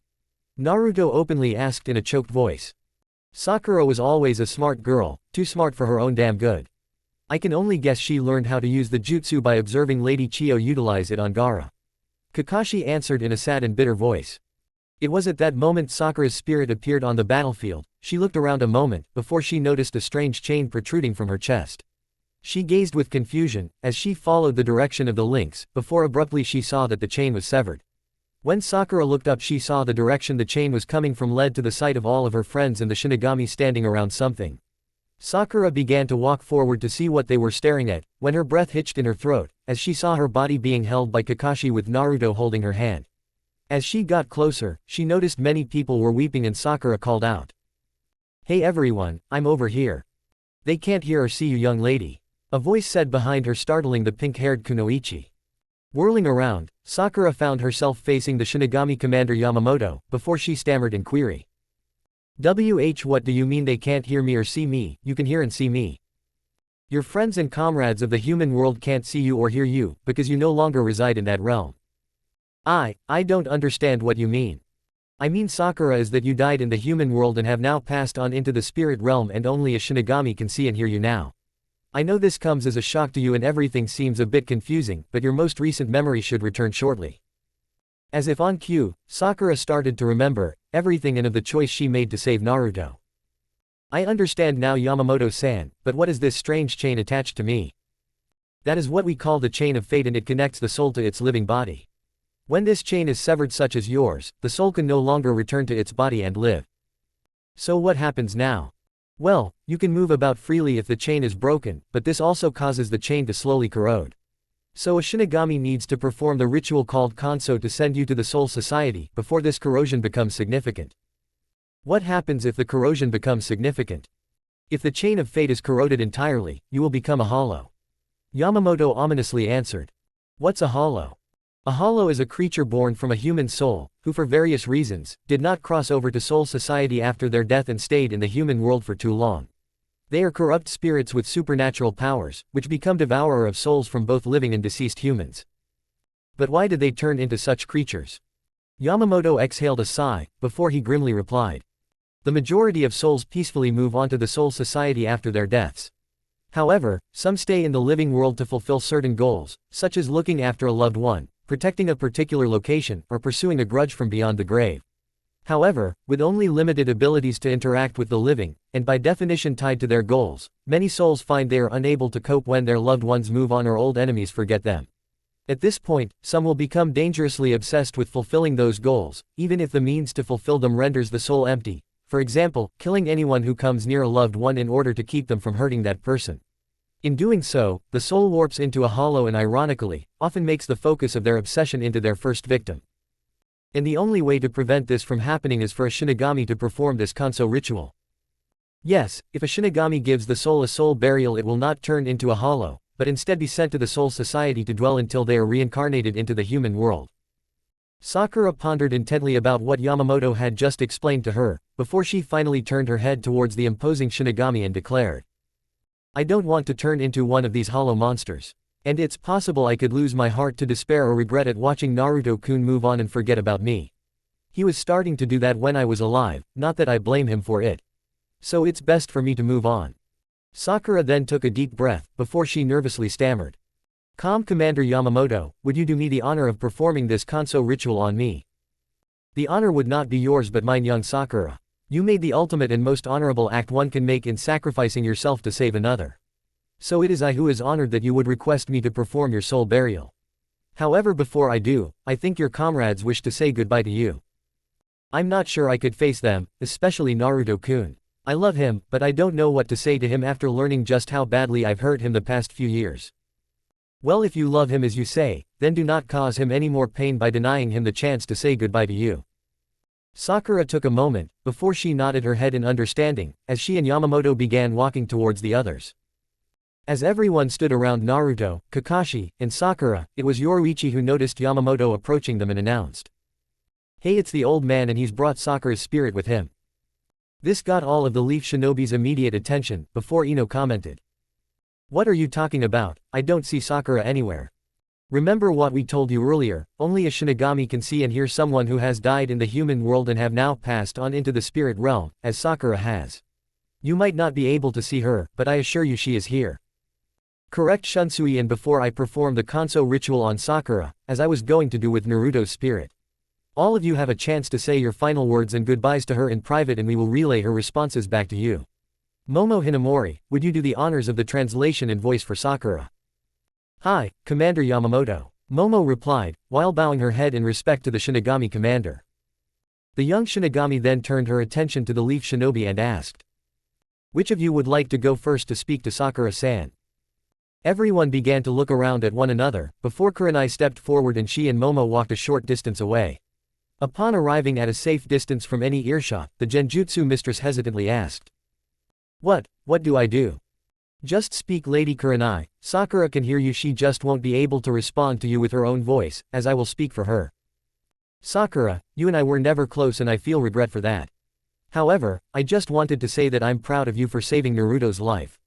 Naruto openly asked in a choked voice. "Sakura was always a smart girl, too smart for her own damn good. I can only guess she learned how to use the jutsu by observing Lady Chiyo utilize it on Gaara," Kakashi answered in a sad and bitter voice. It was at that moment Sakura's spirit appeared on the battlefield. She looked around a moment, before she noticed a strange chain protruding from her chest. She gazed with confusion, as she followed the direction of the links, before abruptly she saw that the chain was severed. When Sakura looked up she saw the direction the chain was coming from led to the sight of all of her friends and the Shinigami standing around something. Sakura began to walk forward to see what they were staring at, when her breath hitched in her throat, as she saw her body being held by Kakashi with Naruto holding her hand. As she got closer, she noticed many people were weeping and Sakura called out. "Hey everyone, I'm over here." "They can't hear or see you, young lady," a voice said behind her, startling the pink-haired Kunoichi. Whirling around, Sakura found herself facing the Shinigami commander Yamamoto, before she stammered in query. What do you mean they can't hear me or see me? You can hear and see me. Your friends and comrades of the human world can't see you or hear you, because you no longer reside in that realm." I don't understand what you mean." "I mean, Sakura, is that you died in the human world and have now passed on into the spirit realm and only a Shinigami can see and hear you now. I know this comes as a shock to you and everything seems a bit confusing, but your most recent memory should return shortly." As if on cue, Sakura started to remember everything and of the choice she made to save Naruto. I understand now, Yamamoto-san, but what is this strange chain attached to me? That is what we call the chain of fate, and it connects the soul to its living body. When this chain is severed, such as yours, the soul can no longer return to its body and live. So what happens now? Well, you can move about freely if the chain is broken, but this also causes the chain to slowly corrode. So a Shinigami needs to perform the ritual called Kanso to send you to the soul society before this corrosion becomes significant. What happens if the corrosion becomes significant? If the chain of fate is corroded entirely, you will become a hollow. Yamamoto ominously answered. What's a hollow? A hollow is a creature born from a human soul, who for various reasons, did not cross over to soul society after their death and stayed in the human world for too long. They are corrupt spirits with supernatural powers, which become devourer of souls from both living and deceased humans. But why did they turn into such creatures? Yamamoto exhaled a sigh, before he grimly replied. The majority of souls peacefully move on to the soul society after their deaths. However, some stay in the living world to fulfill certain goals, such as looking after a loved one, protecting a particular location, or pursuing a grudge from beyond the grave. However, with only limited abilities to interact with the living, and by definition tied to their goals, many souls find they are unable to cope when their loved ones move on or old enemies forget them. At this point, some will become dangerously obsessed with fulfilling those goals, even if the means to fulfill them renders the soul empty. For example, killing anyone who comes near a loved one in order to keep them from hurting that person. In doing so, the soul warps into a hollow and ironically, often makes the focus of their obsession into their first victim. And the only way to prevent this from happening is for a Shinigami to perform this Kanso ritual. Yes, if a Shinigami gives the soul a soul burial, it will not turn into a hollow, but instead be sent to the soul society to dwell until they are reincarnated into the human world. Sakura pondered intently about what Yamamoto had just explained to her, before she finally turned her head towards the imposing Shinigami and declared. I don't want to turn into one of these hollow monsters. And it's possible I could lose my heart to despair or regret at watching Naruto-kun move on and forget about me. He was starting to do that when I was alive, not that I blame him for it. So it's best for me to move on. Sakura then took a deep breath, before she nervously stammered. Calm, Commander Yamamoto, would you do me the honor of performing this Kanso ritual on me? The honor would not be yours but mine, young Sakura. You made the ultimate and most honorable act one can make in sacrificing yourself to save another. So it is I who is honored that you would request me to perform your soul burial. However, before I do, I think your comrades wish to say goodbye to you. I'm not sure I could face them, especially Naruto-kun. I love him, but I don't know what to say to him after learning just how badly I've hurt him the past few years. Well, if you love him as you say, then do not cause him any more pain by denying him the chance to say goodbye to you. Sakura took a moment, before she nodded her head in understanding, as she and Yamamoto began walking towards the others. As everyone stood around Naruto, Kakashi, and Sakura, it was Yoruichi who noticed Yamamoto approaching them and announced. Hey, it's the old man and he's brought Sakura's spirit with him. This got all of the Leaf Shinobi's immediate attention, before Ino commented. What are you talking about? I don't see Sakura anywhere. Remember what we told you earlier, only a Shinigami can see and hear someone who has died in the human world and have now passed on into the spirit realm, as Sakura has. You might not be able to see her, but I assure you she is here. Correct, Shunsui, and before I perform the Kanso ritual on Sakura, as I was going to do with Naruto's spirit. All of you have a chance to say your final words and goodbyes to her in private and we will relay her responses back to you. Momo Hinamori, would you do the honors of the translation and voice for Sakura? Hi, Commander Yamamoto, Momo replied, while bowing her head in respect to the Shinigami commander. The young Shinigami then turned her attention to the Leaf Shinobi and asked. Which of you would like to go first to speak to Sakura-san? Everyone began to look around at one another, before Kurenai stepped forward and she and Momo walked a short distance away. Upon arriving at a safe distance from any earshot, the Genjutsu mistress hesitantly asked. What do I do? Just speak, Lady Kurenai, Sakura can hear you, she just won't be able to respond to you with her own voice, as I will speak for her. Sakura, you and I were never close and I feel regret for that. However, I just wanted to say that I'm proud of you for saving Naruto's life.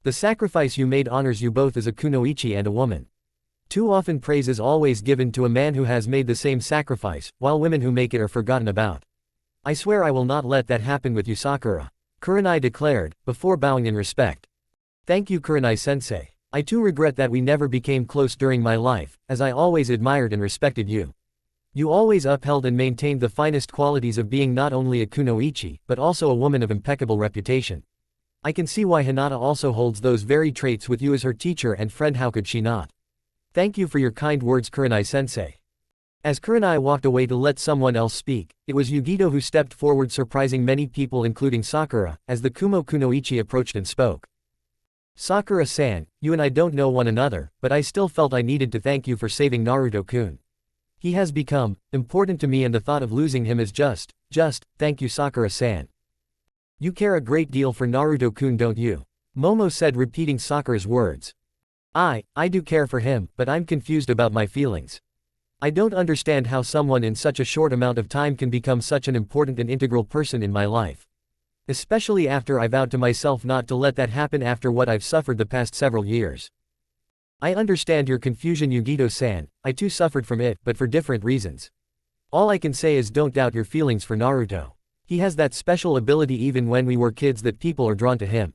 The sacrifice you made honors you both as a kunoichi and a woman. Too often praise is always given to a man who has made the same sacrifice, while women who make it are forgotten about. I swear I will not let that happen with you, Sakura, Kurenai declared, before bowing in respect. Thank you, Kurenai-sensei. I too regret that we never became close during my life, as I always admired and respected you. You always upheld and maintained the finest qualities of being not only a kunoichi, but also a woman of impeccable reputation. I can see why Hinata also holds those very traits with you as her teacher and friend. How could she not? Thank you for your kind words, Kurenai-sensei. As Kurenai walked away to let someone else speak, it was Yugito who stepped forward, surprising many people including Sakura, as the Kumo Kunoichi approached and spoke. Sakura-san, you and I don't know one another, but I still felt I needed to thank you for saving Naruto-kun. He has become important to me, and the thought of losing him is just, thank you, Sakura-san. You care a great deal for Naruto-kun, don't you? Momo said, repeating Sakura's words. I do care for him, but I'm confused about my feelings. I don't understand how someone in such a short amount of time can become such an important and integral person in my life. Especially after I vowed to myself not to let that happen after what I've suffered the past several years. I understand your confusion, Yugito-san, I too suffered from it, but for different reasons. All I can say is don't doubt your feelings for Naruto. He has that special ability even when we were kids that people are drawn to him.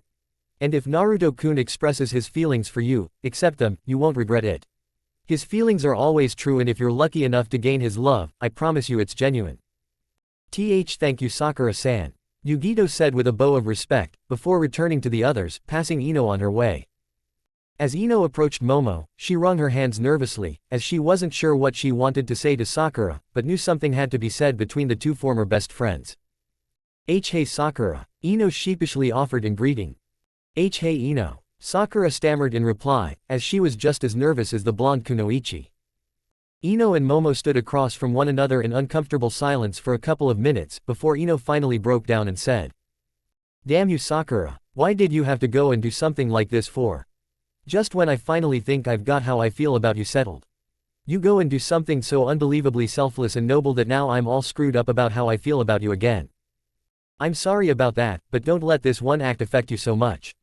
And if Naruto-kun expresses his feelings for you, accept them, you won't regret it. His feelings are always true, and if you're lucky enough to gain his love, I promise you it's genuine. Thank you, Sakura-san. Yugito said with a bow of respect, before returning to the others, passing Ino on her way. As Ino approached Momo, she wrung her hands nervously, as she wasn't sure what she wanted to say to Sakura, but knew something had to be said between the two former best friends. Hey Sakura, Ino sheepishly offered in greeting. Hey Ino. Sakura stammered in reply, as she was just as nervous as the blonde kunoichi. Ino and Momo stood across from one another in uncomfortable silence for a couple of minutes, before Ino finally broke down and said. Damn you, Sakura, why did you have to go and do something like this for? Just when I finally think I've got how I feel about you settled. You go and do something so unbelievably selfless and noble that now I'm all screwed up about how I feel about you again. I'm sorry about that, but don't let this one act affect you so much.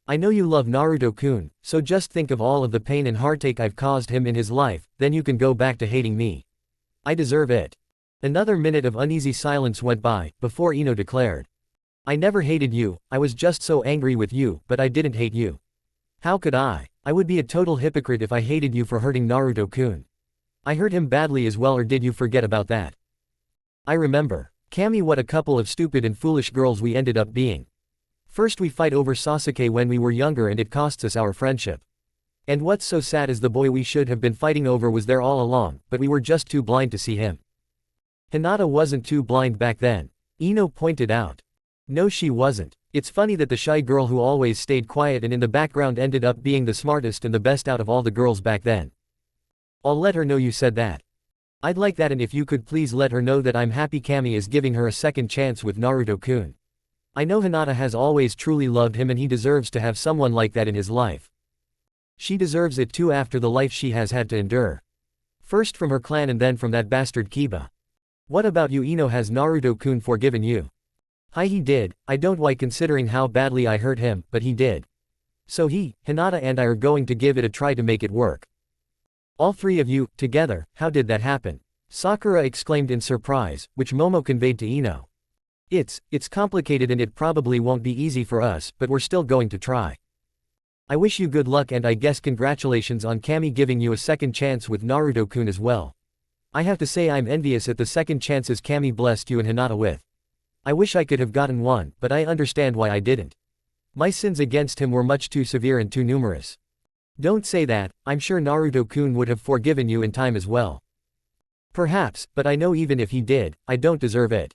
I know you love Naruto-kun, so just think of all of the pain and heartache I've caused him in his life, then you can go back to hating me. I deserve it. Another minute of uneasy silence went by, before Ino declared. I never hated you, I was just so angry with you, but I didn't hate you. How could I? I would be a total hypocrite if I hated you for hurting Naruto-kun. I hurt him badly as well, or did you forget about that? I remember. Kami, what a couple of stupid and foolish girls we ended up being. First we fight over Sasuke when we were younger and it costs us our friendship. And what's so sad is the boy we should have been fighting over was there all along, but we were just too blind to see him. Hinata wasn't too blind back then. Ino pointed out. No, she wasn't. It's funny that the shy girl who always stayed quiet and in the background ended up being the smartest and the best out of all the girls back then. I'll let her know you said that. I'd like that, and if you could please let her know that I'm happy Kami is giving her a second chance with Naruto-kun. I know Hinata has always truly loved him and he deserves to have someone like that in his life. She deserves it too after the life she has had to endure. First from her clan and then from that bastard Kiba. What about you, Ino? Has Naruto-kun forgiven you? Hi, he did. I don't why considering how badly I hurt him, but he did. So he, Hinata and I are going to give it a try to make it work. All three of you, together, how did that happen? Sakura exclaimed in surprise, which Momo conveyed to Ino. It's complicated and it probably won't be easy for us, but we're still going to try. I wish you good luck, and I guess congratulations on Kami giving you a second chance with Naruto-kun as well. I have to say I'm envious at the second chances Kami blessed you and Hinata with. I wish I could have gotten one, but I understand why I didn't. My sins against him were much too severe and too numerous. Don't say that, I'm sure Naruto-kun would have forgiven you in time as well. Perhaps, but I know even if he did, I don't deserve it.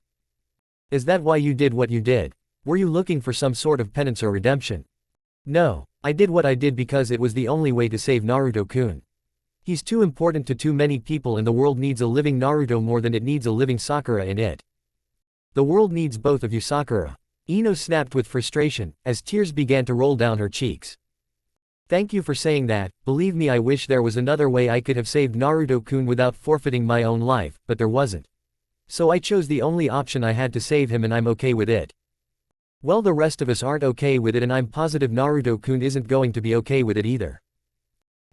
Is that why you did what you did? Were you looking for some sort of penance or redemption? No, I did what I did because it was the only way to save Naruto-kun. He's too important to too many people and the world needs a living Naruto more than it needs a living Sakura in it. The world needs both of you, Sakura. Ino snapped with frustration, as tears began to roll down her cheeks. Thank you for saying that, believe me, I wish there was another way I could have saved Naruto-kun without forfeiting my own life, but there wasn't. So I chose the only option I had to save him and I'm okay with it. Well, the rest of us aren't okay with it and I'm positive Naruto-kun isn't going to be okay with it either.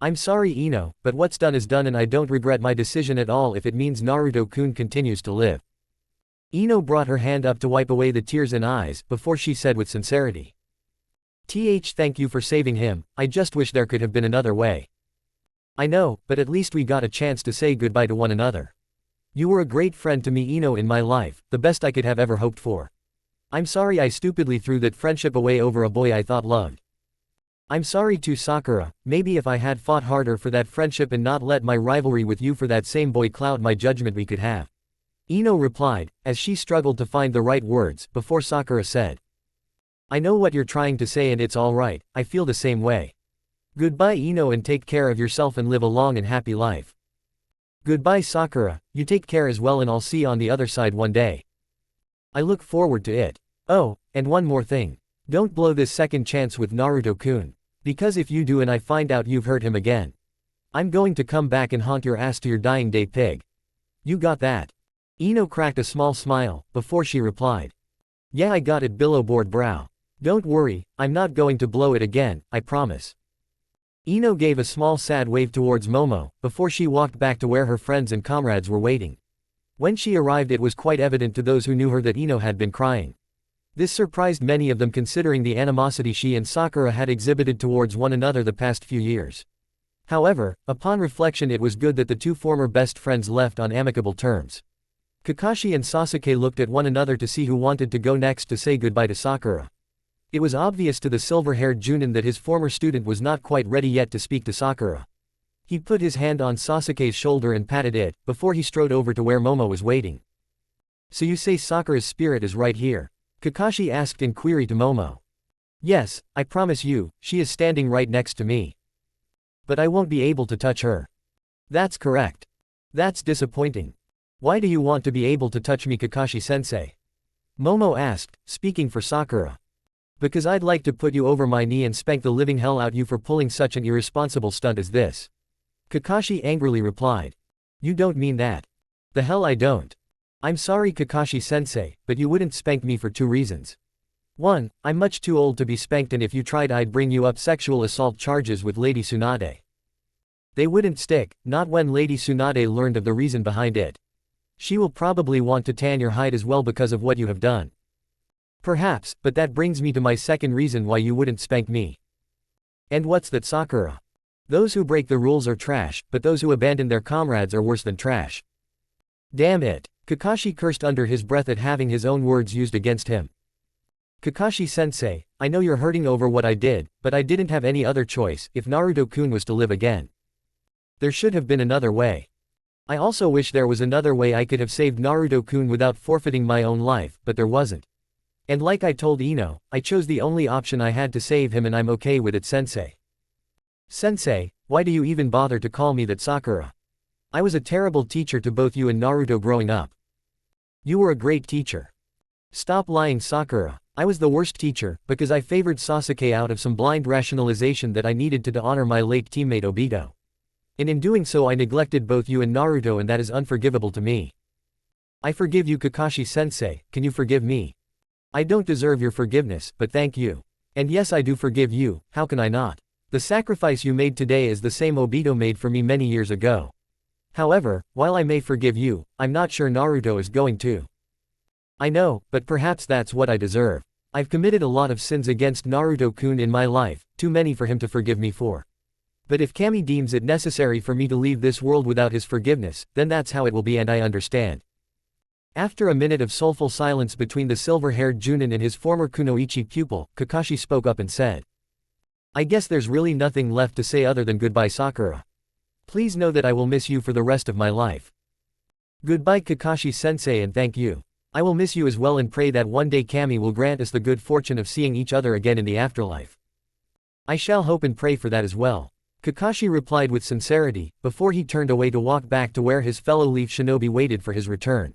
I'm sorry, Ino, but what's done is done and I don't regret my decision at all if it means Naruto-kun continues to live. Ino brought her hand up to wipe away the tears and eyes, before she said with sincerity. Thank you for saving him, I just wish there could have been another way. I know, but at least we got a chance to say goodbye to one another. You were a great friend to me, Ino, in my life, the best I could have ever hoped for. I'm sorry I stupidly threw that friendship away over a boy I thought loved. I'm sorry too, Sakura. Maybe if I had fought harder for that friendship and not let my rivalry with you for that same boy cloud my judgment, we could have. Ino replied, as she struggled to find the right words, before Sakura said. I know what you're trying to say and it's alright, I feel the same way. Goodbye, Ino, and take care of yourself and live a long and happy life. Goodbye, Sakura, you take care as well, and I'll see you on the other side one day. I look forward to it. Oh, and one more thing. Don't blow this second chance with Naruto-kun. Because if you do and I find out you've hurt him again, I'm going to come back and haunt your ass to your dying day, pig. You got that? Ino cracked a small smile, before she replied. Yeah, I got it, billowboard brow. Don't worry, I'm not going to blow it again, I promise. Ino gave a small sad wave towards Momo, before she walked back to where her friends and comrades were waiting. When she arrived, it was quite evident to those who knew her that Ino had been crying. This surprised many of them, considering the animosity she and Sakura had exhibited towards one another the past few years. However, upon reflection, it was good that the two former best friends left on amicable terms. Kakashi and Sasuke looked at one another to see who wanted to go next to say goodbye to Sakura. It was obvious to the silver-haired Junin that his former student was not quite ready yet to speak to Sakura. He put his hand on Sasuke's shoulder and patted it, before he strode over to where Momo was waiting. So you say Sakura's spirit is right here? Kakashi asked in query to Momo. Yes, I promise you, she is standing right next to me. But I won't be able to touch her. That's correct. That's disappointing. Why do you want to be able to touch me, Kakashi-sensei? Momo asked, speaking for Sakura. Because I'd like to put you over my knee and spank the living hell out you for pulling such an irresponsible stunt as this. Kakashi angrily replied. You don't mean that. The hell I don't. I'm sorry, Kakashi-sensei, but you wouldn't spank me for two reasons. 1. I'm much too old to be spanked, and if you tried I'd bring you up sexual assault charges with Lady Tsunade. They wouldn't stick, not when Lady Tsunade learned of the reason behind it. She will probably want to tan your hide as well because of what you have done. Perhaps, but that brings me to my second reason why you wouldn't spank me. And what's that, Sakura? Those who break the rules are trash, but those who abandon their comrades are worse than trash. Damn it. Kakashi cursed under his breath at having his own words used against him. Kakashi-sensei, I know you're hurting over what I did, but I didn't have any other choice if Naruto-kun was to live again. There should have been another way. I also wish there was another way I could have saved Naruto-kun without forfeiting my own life, but there wasn't. And like I told Ino, I chose the only option I had to save him, and I'm okay with it, sensei. Sensei, why do you even bother to call me that, Sakura? I was a terrible teacher to both you and Naruto growing up. You were a great teacher. Stop lying, Sakura. I was the worst teacher, because I favored Sasuke out of some blind rationalization that I needed to honor my late teammate Obito. And in doing so I neglected both you and Naruto, and that is unforgivable to me. I forgive you, Kakashi-sensei, can you forgive me? I don't deserve your forgiveness, but thank you. And yes, I do forgive you, how can I not? The sacrifice you made today is the same Obito made for me many years ago. However, while I may forgive you, I'm not sure Naruto is going to. I know, but perhaps that's what I deserve. I've committed a lot of sins against Naruto-kun in my life, too many for him to forgive me for. But if Kami deems it necessary for me to leave this world without his forgiveness, then that's how it will be, and I understand. After a minute of soulful silence between the silver-haired Junin and his former kunoichi pupil, Kakashi spoke up and said. I guess there's really nothing left to say other than goodbye, Sakura. Please know that I will miss you for the rest of my life. Goodbye, Kakashi-sensei, and thank you. I will miss you as well, and pray that one day Kami will grant us the good fortune of seeing each other again in the afterlife. I shall hope and pray for that as well. Kakashi replied with sincerity, before he turned away to walk back to where his fellow Leaf Shinobi waited for his return.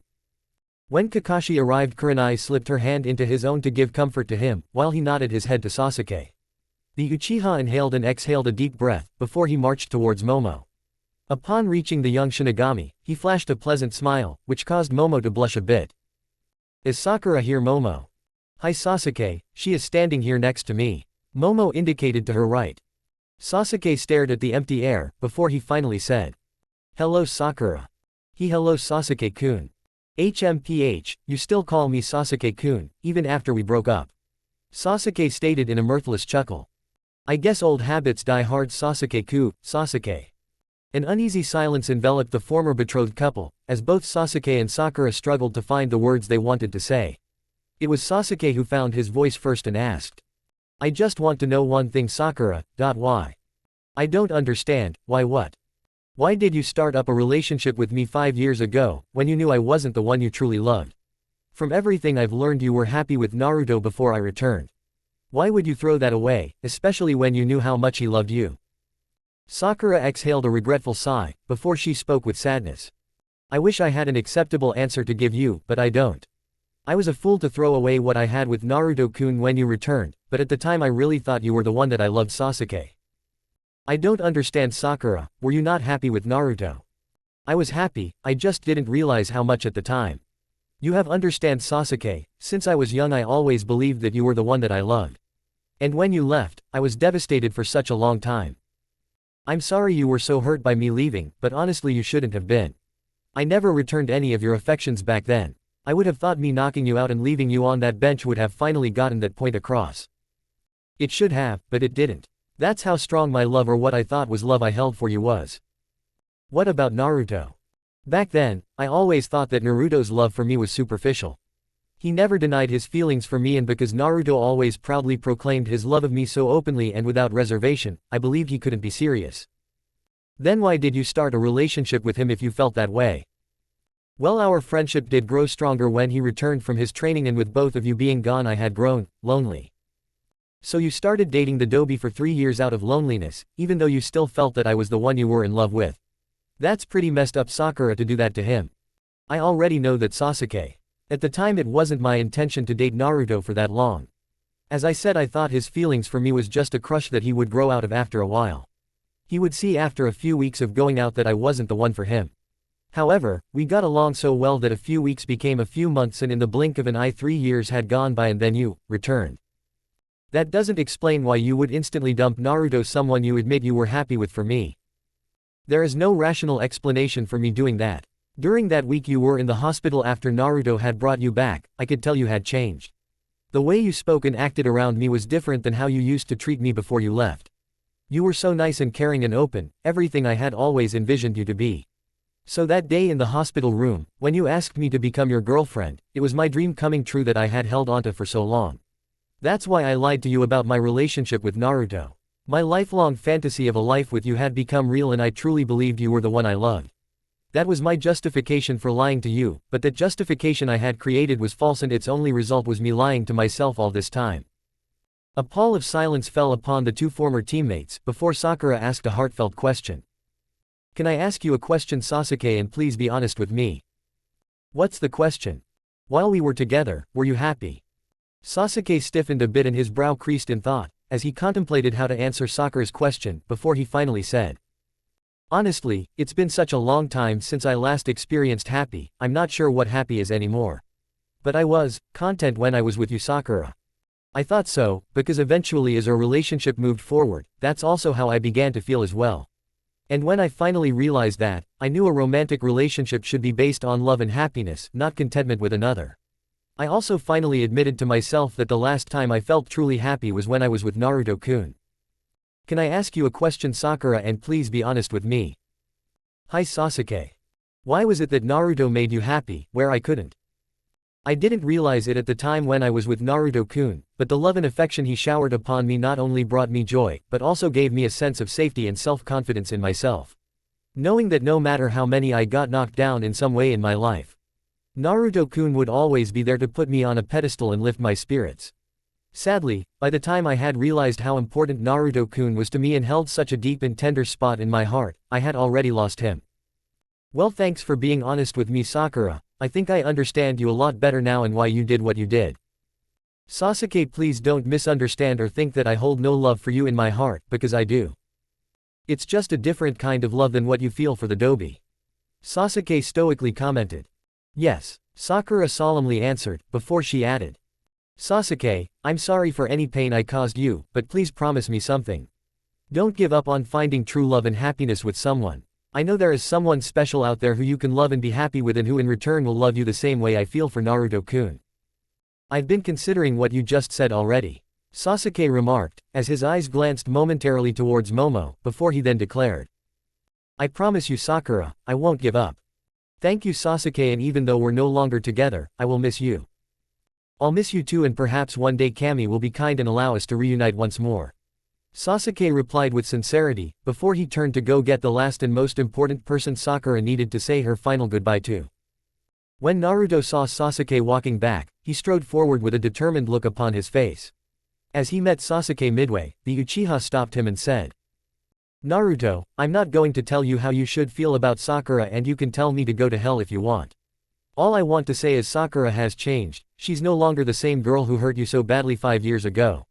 When Kakashi arrived, Kurenai slipped her hand into his own to give comfort to him, while he nodded his head to Sasuke. The Uchiha inhaled and exhaled a deep breath, before he marched towards Momo. Upon reaching the young Shinigami, he flashed a pleasant smile, which caused Momo to blush a bit. Is Sakura here, Momo? Hi, Sasuke, she is standing here next to me. Momo indicated to her right. Sasuke stared at the empty air, before he finally said. Hello, Sakura. Hello, Sasuke-kun. HMPH, you still call me Sasuke-kun, even after we broke up. Sasuke stated in a mirthless chuckle. I guess old habits die hard, Sasuke-ku, Sasuke. An uneasy silence enveloped the former betrothed couple, as both Sasuke and Sakura struggled to find the words they wanted to say. It was Sasuke who found his voice first and asked. I just want to know one thing, Sakura. Why? I don't understand. Why what? Why did you start up a relationship with me 5 years ago, when you knew I wasn't the one you truly loved? From everything I've learned, you were happy with Naruto before I returned. Why would you throw that away, especially when you knew how much he loved you? Sakura exhaled a regretful sigh, before she spoke with sadness. I wish I had an acceptable answer to give you, but I don't. I was a fool to throw away what I had with Naruto-kun when you returned, but at the time I really thought you were the one that I loved, Sasuke. I don't understand, Sakura. Were you not happy with Naruto? I was happy, I just didn't realize how much at the time. You have understand, Sasuke. Since I was young I always believed that you were the one that I loved. And when you left, I was devastated for such a long time. I'm sorry you were so hurt by me leaving, but honestly you shouldn't have been. I never returned any of your affections back then. I would have thought me knocking you out and leaving you on that bench would have finally gotten that point across. It should have, but it didn't. That's how strong my love, or what I thought was love, I held for you was. What about Naruto? Back then, I always thought that Naruto's love for me was superficial. He never denied his feelings for me, and because Naruto always proudly proclaimed his love of me so openly and without reservation, I believed he couldn't be serious. Then why did you start a relationship with him if you felt that way? Well, our friendship did grow stronger when he returned from his training, and with both of you being gone I had grown lonely. So you started dating the Dobi for 3 years out of loneliness, even though you still felt that I was the one you were in love with. That's pretty messed up, Sakura, to do that to him. I already know that, Sasuke. At the time it wasn't my intention to date Naruto for that long. As I said, I thought his feelings for me was just a crush that he would grow out of after a while. He would see after a few weeks of going out that I wasn't the one for him. However, we got along so well that a few weeks became a few months, and in the blink of an eye 3 years had gone by, and then you returned. That doesn't explain why you would instantly dump Naruto, someone you admit you were happy with, for me. There is no rational explanation for me doing that. During that week you were in the hospital after Naruto had brought you back, I could tell you had changed. The way you spoke and acted around me was different than how you used to treat me before you left. You were so nice and caring and open, everything I had always envisioned you to be. So that day in the hospital room, when you asked me to become your girlfriend, it was my dream coming true that I had held onto for so long. That's why I lied to you about my relationship with Naruto. My lifelong fantasy of a life with you had become real, and I truly believed you were the one I loved. That was my justification for lying to you, but that justification I had created was false, and its only result was me lying to myself all this time. A pall of silence fell upon the two former teammates, before Sakura asked a heartfelt question. Can I ask you a question, Sasuke, and please be honest with me? What's the question? While we were together, were you happy? Sasuke stiffened a bit and his brow creased in thought, as he contemplated how to answer Sakura's question, before he finally said. Honestly, it's been such a long time since I last experienced happy, I'm not sure what happy is anymore. But I was content when I was with you, Sakura. I thought so, because eventually as our relationship moved forward, that's also how I began to feel as well. And when I finally realized that, I knew a romantic relationship should be based on love and happiness, not contentment with another. I also finally admitted to myself that the last time I felt truly happy was when I was with Naruto-kun. Can I ask you a question, Sakura, and please be honest with me? Hi, Sasuke. Why was it that Naruto made you happy, where I couldn't? I didn't realize it at the time when I was with Naruto-kun, but the love and affection he showered upon me not only brought me joy, but also gave me a sense of safety and self-confidence in myself. Knowing that no matter how many I got knocked down in some way in my life, Naruto-kun would always be there to put me on a pedestal and lift my spirits. Sadly, by the time I had realized how important Naruto-kun was to me and held such a deep and tender spot in my heart, I had already lost him. Well, thanks for being honest with me, Sakura. I think I understand you a lot better now and why you did what you did. Sasuke, please don't misunderstand or think that I hold no love for you in my heart, because I do. It's just a different kind of love than what you feel for the Dobi. Sasuke stoically commented. Yes, Sakura solemnly answered, before she added. Sasuke, I'm sorry for any pain I caused you, but please promise me something. Don't give up on finding true love and happiness with someone. I know there is someone special out there who you can love and be happy with, and who in return will love you the same way I feel for Naruto-kun. I've been considering what you just said already, Sasuke remarked, as his eyes glanced momentarily towards Momo, before he then declared. I promise you Sakura, I won't give up. Thank you Sasuke, and even though we're no longer together, I will miss you. I'll miss you too, and perhaps one day Kami will be kind and allow us to reunite once more. Sasuke replied with sincerity, before he turned to go get the last and most important person Sakura needed to say her final goodbye to. When Naruto saw Sasuke walking back, he strode forward with a determined look upon his face. As he met Sasuke midway, the Uchiha stopped him and said, Naruto, I'm not going to tell you how you should feel about Sakura, and you can tell me to go to hell if you want. All I want to say is Sakura has changed, she's no longer the same girl who hurt you so badly 5 years ago.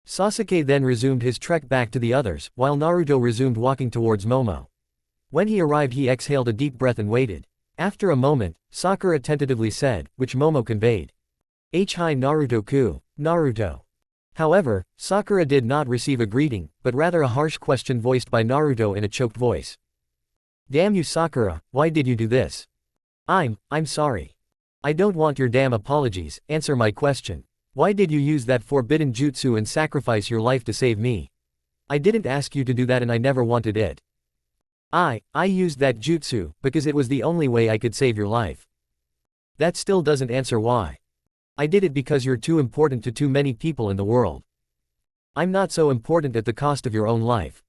Sasuke then resumed his trek back to the others, while Naruto resumed walking towards Momo. When he arrived he exhaled a deep breath and waited. After a moment, Sakura tentatively said, which Momo conveyed. Hi Naruto-ku, Naruto. However, Sakura did not receive a greeting, but rather a harsh question voiced by Naruto in a choked voice. Damn you Sakura, why did you do this? I'm sorry. I don't want your damn apologies, answer my question. Why did you use that forbidden jutsu and sacrifice your life to save me? I didn't ask you to do that and I never wanted it. I used that jutsu, because it was the only way I could save your life. That still doesn't answer why. I did it because you're too important to too many people in the world. I'm not so important at the cost of your own life.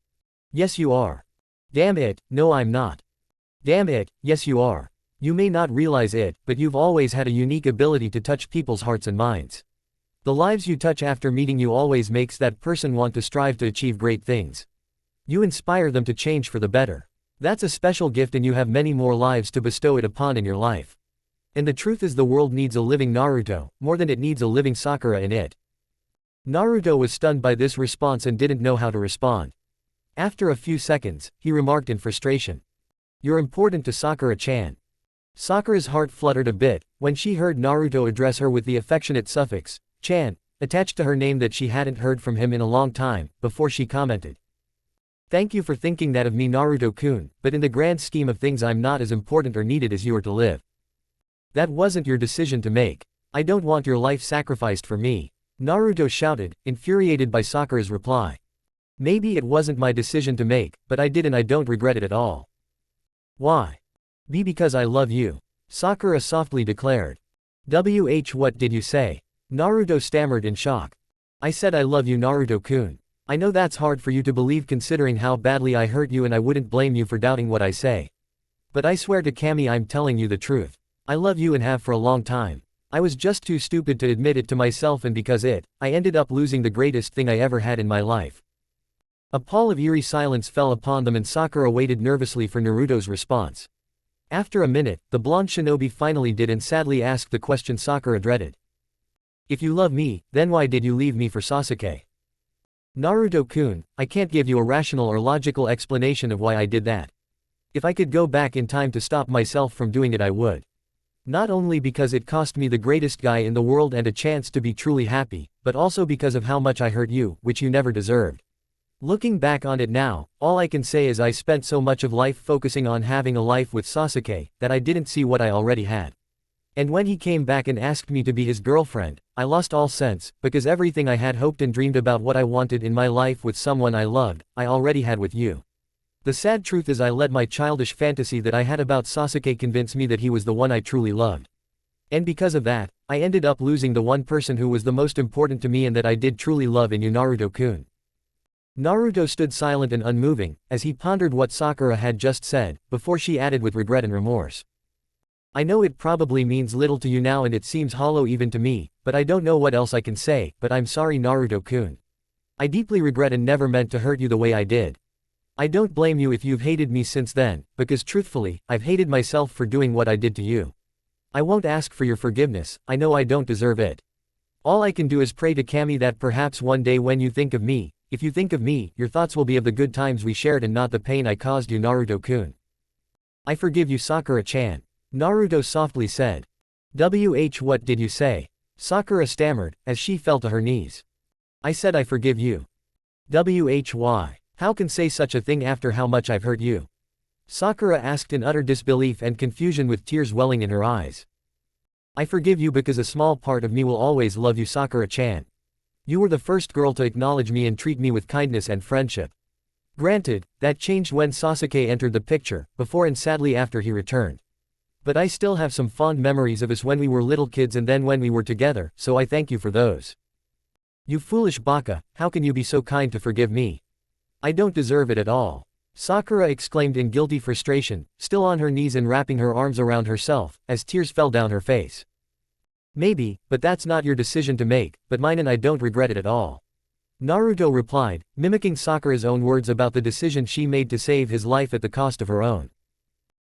Yes you are. Damn it, no I'm not. Damn it, yes you are. You may not realize it, but you've always had a unique ability to touch people's hearts and minds. The lives you touch after meeting you always makes that person want to strive to achieve great things. You inspire them to change for the better. That's a special gift and you have many more lives to bestow it upon in your life. And the truth is the world needs a living Naruto, more than it needs a living Sakura in it. Naruto was stunned by this response and didn't know how to respond. After a few seconds, he remarked in frustration. You're important to Sakura-chan. Sakura's heart fluttered a bit, when she heard Naruto address her with the affectionate suffix, chan, attached to her name that she hadn't heard from him in a long time, before she commented. Thank you for thinking that of me Naruto-kun, but in the grand scheme of things I'm not as important or needed as you are to live. That wasn't your decision to make. I don't want your life sacrificed for me. Naruto shouted, infuriated by Sakura's reply. Maybe it wasn't my decision to make, but I did and I don't regret it at all. Why? Because I love you. Sakura softly declared. What did you say? Naruto stammered in shock. I said I love you Naruto-kun. I know that's hard for you to believe considering how badly I hurt you, and I wouldn't blame you for doubting what I say. But I swear to Kami I'm telling you the truth. I love you and have for a long time. I was just too stupid to admit it to myself, and because I ended up losing the greatest thing I ever had in my life. A pall of eerie silence fell upon them and Sakura waited nervously for Naruto's response. After a minute, the blonde shinobi finally did and sadly asked the question Sakura dreaded. If you love me, then why did you leave me for Sasuke? Naruto-kun, I can't give you a rational or logical explanation of why I did that. If I could go back in time to stop myself from doing it I would. Not only because it cost me the greatest guy in the world and a chance to be truly happy, but also because of how much I hurt you, which you never deserved. Looking back on it now, all I can say is I spent so much of life focusing on having a life with Sasuke, that I didn't see what I already had. And when he came back and asked me to be his girlfriend, I lost all sense, because everything I had hoped and dreamed about what I wanted in my life with someone I loved, I already had with you. The sad truth is I let my childish fantasy that I had about Sasuke convince me that he was the one I truly loved. And because of that, I ended up losing the one person who was the most important to me and that I did truly love in you Naruto-kun. Naruto stood silent and unmoving, as he pondered what Sakura had just said, before she added with regret and remorse. I know it probably means little to you now and it seems hollow even to me, but I don't know what else I can say, but I'm sorry Naruto-kun. I deeply regret and never meant to hurt you the way I did. I don't blame you if you've hated me since then, because truthfully, I've hated myself for doing what I did to you. I won't ask for your forgiveness, I know I don't deserve it. All I can do is pray to Kami that perhaps one day when you think of me, if you think of me, your thoughts will be of the good times we shared and not the pain I caused you Naruto-kun. I forgive you Sakura-chan. Naruto softly said. What did you say? Sakura stammered, as she fell to her knees. I said I forgive you. Why? How can say such a thing after how much I've hurt you? Sakura asked in utter disbelief and confusion with tears welling in her eyes. I forgive you because a small part of me will always love you Sakura-chan. You were the first girl to acknowledge me and treat me with kindness and friendship. Granted, that changed when Sasuke entered the picture, before and sadly after he returned. But I still have some fond memories of us when we were little kids and then when we were together, so I thank you for those. You foolish baka, how can you be so kind to forgive me? I don't deserve it at all. Sakura exclaimed in guilty frustration, still on her knees and wrapping her arms around herself, as tears fell down her face. Maybe, but that's not your decision to make, but mine and I don't regret it at all. Naruto replied, mimicking Sakura's own words about the decision she made to save his life at the cost of her own.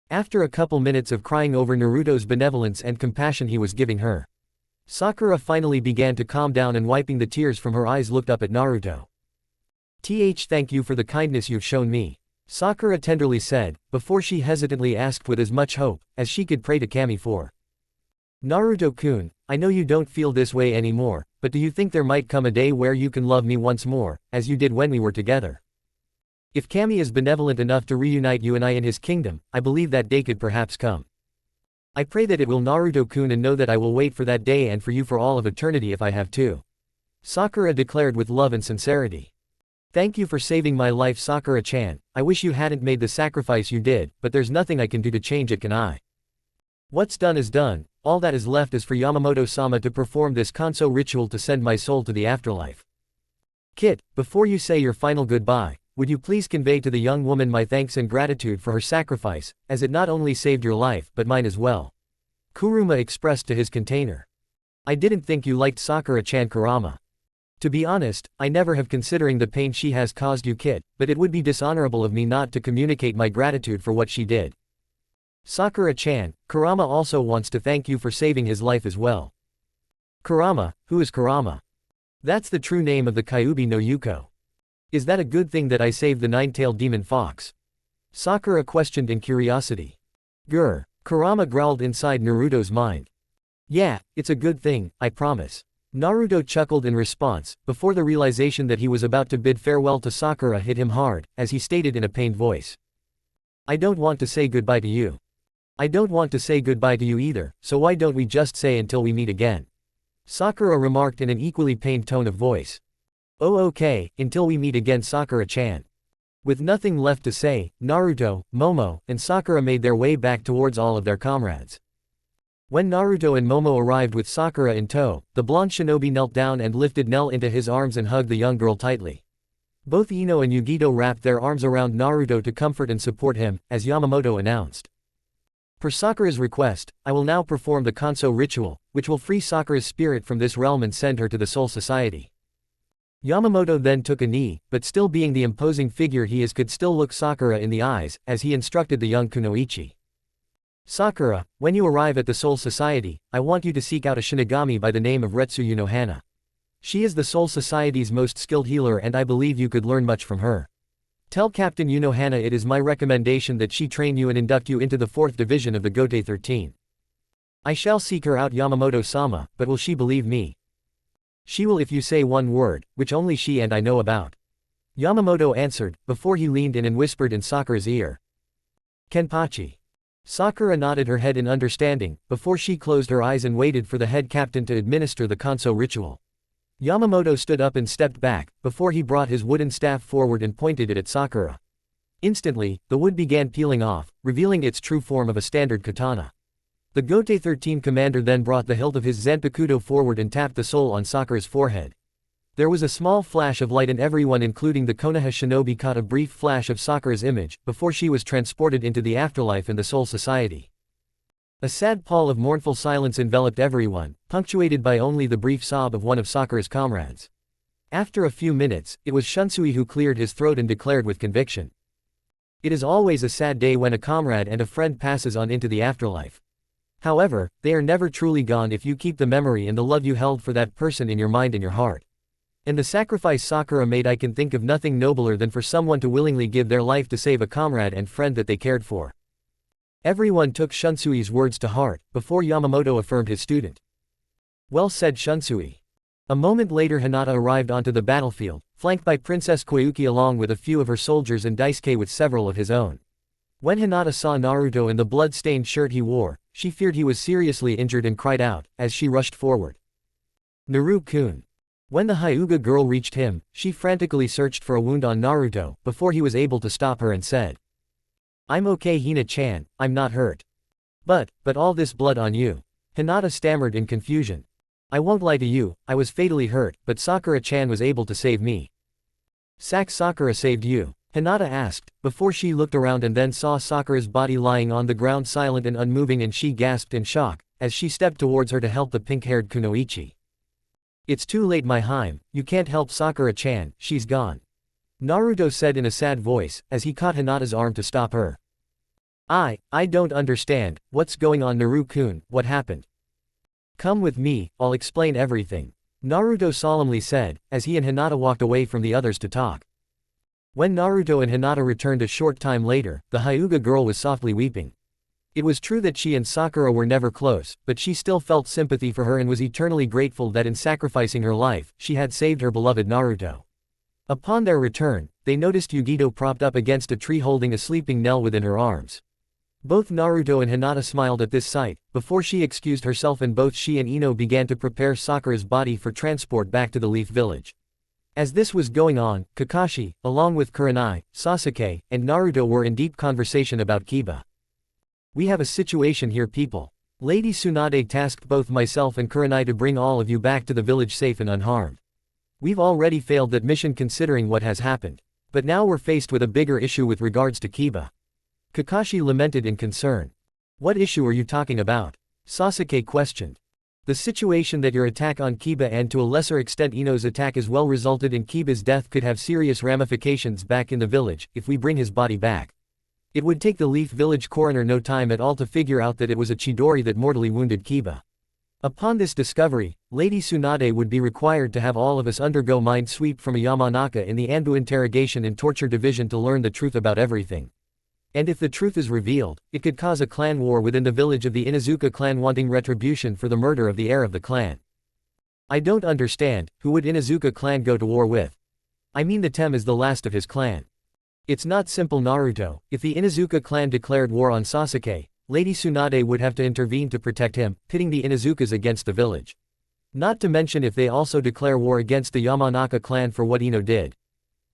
After a couple minutes of crying over Naruto's benevolence and compassion he was giving her, Sakura finally began to calm down and wiping the tears from her eyes looked up at Naruto. Thank you for the kindness you've shown me, Sakura tenderly said, before she hesitantly asked with as much hope as she could pray to Kami for. Naruto-kun, I know you don't feel this way anymore, but do you think there might come a day where you can love me once more, as you did when we were together? If Kami is benevolent enough to reunite you and I in his kingdom, I believe that day could perhaps come. I pray that it will, Naruto-kun, and know that I will wait for that day and for you for all of eternity if I have to. Sakura declared with love and sincerity. Thank you for saving my life, Sakura-chan. I wish you hadn't made the sacrifice you did, but there's nothing I can do to change it, can I? What's done is done, all that is left is for Yamamoto-sama to perform this Kanso ritual to send my soul to the afterlife. Kit, before you say your final goodbye, would you please convey to the young woman my thanks and gratitude for her sacrifice, as it not only saved your life but mine as well. Kuruma expressed to his container. I didn't think you liked Sakura-chan, Kurama. To be honest, I never have, considering the pain she has caused you, Kit, but it would be dishonorable of me not to communicate my gratitude for what she did. Sakura-chan, Kurama also wants to thank you for saving his life as well. Kurama, who is Kurama? That's the true name of the Kyuubi no Yuko. Is that a good thing that I saved the nine-tailed demon fox? Sakura questioned in curiosity. Grr, Kurama growled inside Naruto's mind. Yeah, it's a good thing, I promise. Naruto chuckled in response, before the realization that he was about to bid farewell to Sakura hit him hard, as he stated in a pained voice. I don't want to say goodbye to you. I don't want to say goodbye to you either, so why don't we just say until we meet again? Sakura remarked in an equally pained tone of voice. Oh okay, until we meet again, Sakura-chan. With nothing left to say, Naruto, Momo, and Sakura made their way back towards all of their comrades. When Naruto and Momo arrived with Sakura in tow, the blonde shinobi knelt down and lifted Nell into his arms and hugged the young girl tightly. Both Ino and Yugito wrapped their arms around Naruto to comfort and support him, as Yamamoto announced. Per Sakura's request, I will now perform the Kanso ritual, which will free Sakura's spirit from this realm and send her to the Soul Society. Yamamoto then took a knee, but still being the imposing figure he is could still look Sakura in the eyes, as he instructed the young kunoichi. Sakura, when you arrive at the Soul Society, I want you to seek out a Shinigami by the name of Retsuyu no Henna. She is the Soul Society's most skilled healer and I believe you could learn much from her. Tell Captain Yuno Henna it is my recommendation that she train you and induct you into the 4th division of the Gote 13. I shall seek her out, Yamamoto-sama, but will she believe me? She will if you say one word, which only she and I know about. Yamamoto answered, before he leaned in and whispered in Sakura's ear. Kenpachi. Sakura nodded her head in understanding, before she closed her eyes and waited for the head captain to administer the Kanso ritual. Yamamoto stood up and stepped back, before he brought his wooden staff forward and pointed it at Sakura. Instantly, the wood began peeling off, revealing its true form of a standard katana. The Gote 13 commander then brought the hilt of his Zanpakuto forward and tapped the soul on Sakura's forehead. There was a small flash of light and everyone including the Konoha shinobi caught a brief flash of Sakura's image, before she was transported into the afterlife and the Soul Society. A sad pall of mournful silence enveloped everyone, punctuated by only the brief sob of one of Sakura's comrades. After a few minutes, it was Shunsui who cleared his throat and declared with conviction. It is always a sad day when a comrade and a friend passes on into the afterlife. However, they are never truly gone if you keep the memory and the love you held for that person in your mind and your heart. And the sacrifice Sakura made, I can think of nothing nobler than for someone to willingly give their life to save a comrade and friend that they cared for. Everyone took Shunsui's words to heart, before Yamamoto affirmed his student. Well said, Shunsui. A moment later Hinata arrived onto the battlefield, flanked by Princess Koyuki along with a few of her soldiers and Daisuke with several of his own. When Hinata saw Naruto in the blood-stained shirt he wore, she feared he was seriously injured and cried out, as she rushed forward. Naru-kun. When the Hyuga girl reached him, she frantically searched for a wound on Naruto, before he was able to stop her and said, "I'm okay Hina-chan, I'm not hurt. But all this blood on you." Hinata stammered in confusion. "I won't lie to you, I was fatally hurt, but Sakura-chan was able to save me." Sakura saved you?" Hinata asked, before she looked around and then saw Sakura's body lying on the ground silent and unmoving, and she gasped in shock, as she stepped towards her to help the pink-haired Kunoichi. "It's too late my Hime, you can't help Sakura-chan, she's gone," Naruto said in a sad voice, as he caught Hinata's arm to stop her. I don't understand, what's going on Naru-kun, what happened?" "Come with me, I'll explain everything," Naruto solemnly said, as he and Hinata walked away from the others to talk. When Naruto and Hinata returned a short time later, the Hyuga girl was softly weeping. It was true that she and Sakura were never close, but she still felt sympathy for her and was eternally grateful that in sacrificing her life, she had saved her beloved Naruto. Upon their return, they noticed Yugito propped up against a tree holding a sleeping Nell within her arms. Both Naruto and Hinata smiled at this sight, before she excused herself, and both she and Ino began to prepare Sakura's body for transport back to the Leaf Village. As this was going on, Kakashi, along with Kurenai, Sasuke, and Naruto were in deep conversation about Kiba. "We have a situation here people. Lady Tsunade tasked both myself and Kurenai to bring all of you back to the village safe and unharmed. We've already failed that mission considering what has happened. But now we're faced with a bigger issue with regards to Kiba." Kakashi lamented in concern. "What issue are you talking about?" Sasuke questioned. "The situation that your attack on Kiba and to a lesser extent Ino's attack as well resulted in Kiba's death could have serious ramifications back in the village. If we bring his body back, it would take the Leaf Village coroner no time at all to figure out that it was a Chidori that mortally wounded Kiba. Upon this discovery, Lady Tsunade would be required to have all of us undergo mind sweep from a Yamanaka in the Anbu Interrogation and Torture Division to learn the truth about everything. And if the truth is revealed, it could cause a clan war within the village of the Inuzuka clan wanting retribution for the murder of the heir of the clan." "I don't understand, who would Inuzuka clan go to war with? I mean the Tem is the last of his clan." "It's not simple Naruto, if the Inuzuka clan declared war on Sasuke, Lady Tsunade would have to intervene to protect him, pitting the Inuzukas against the village. Not to mention if they also declare war against the Yamanaka clan for what Ino did.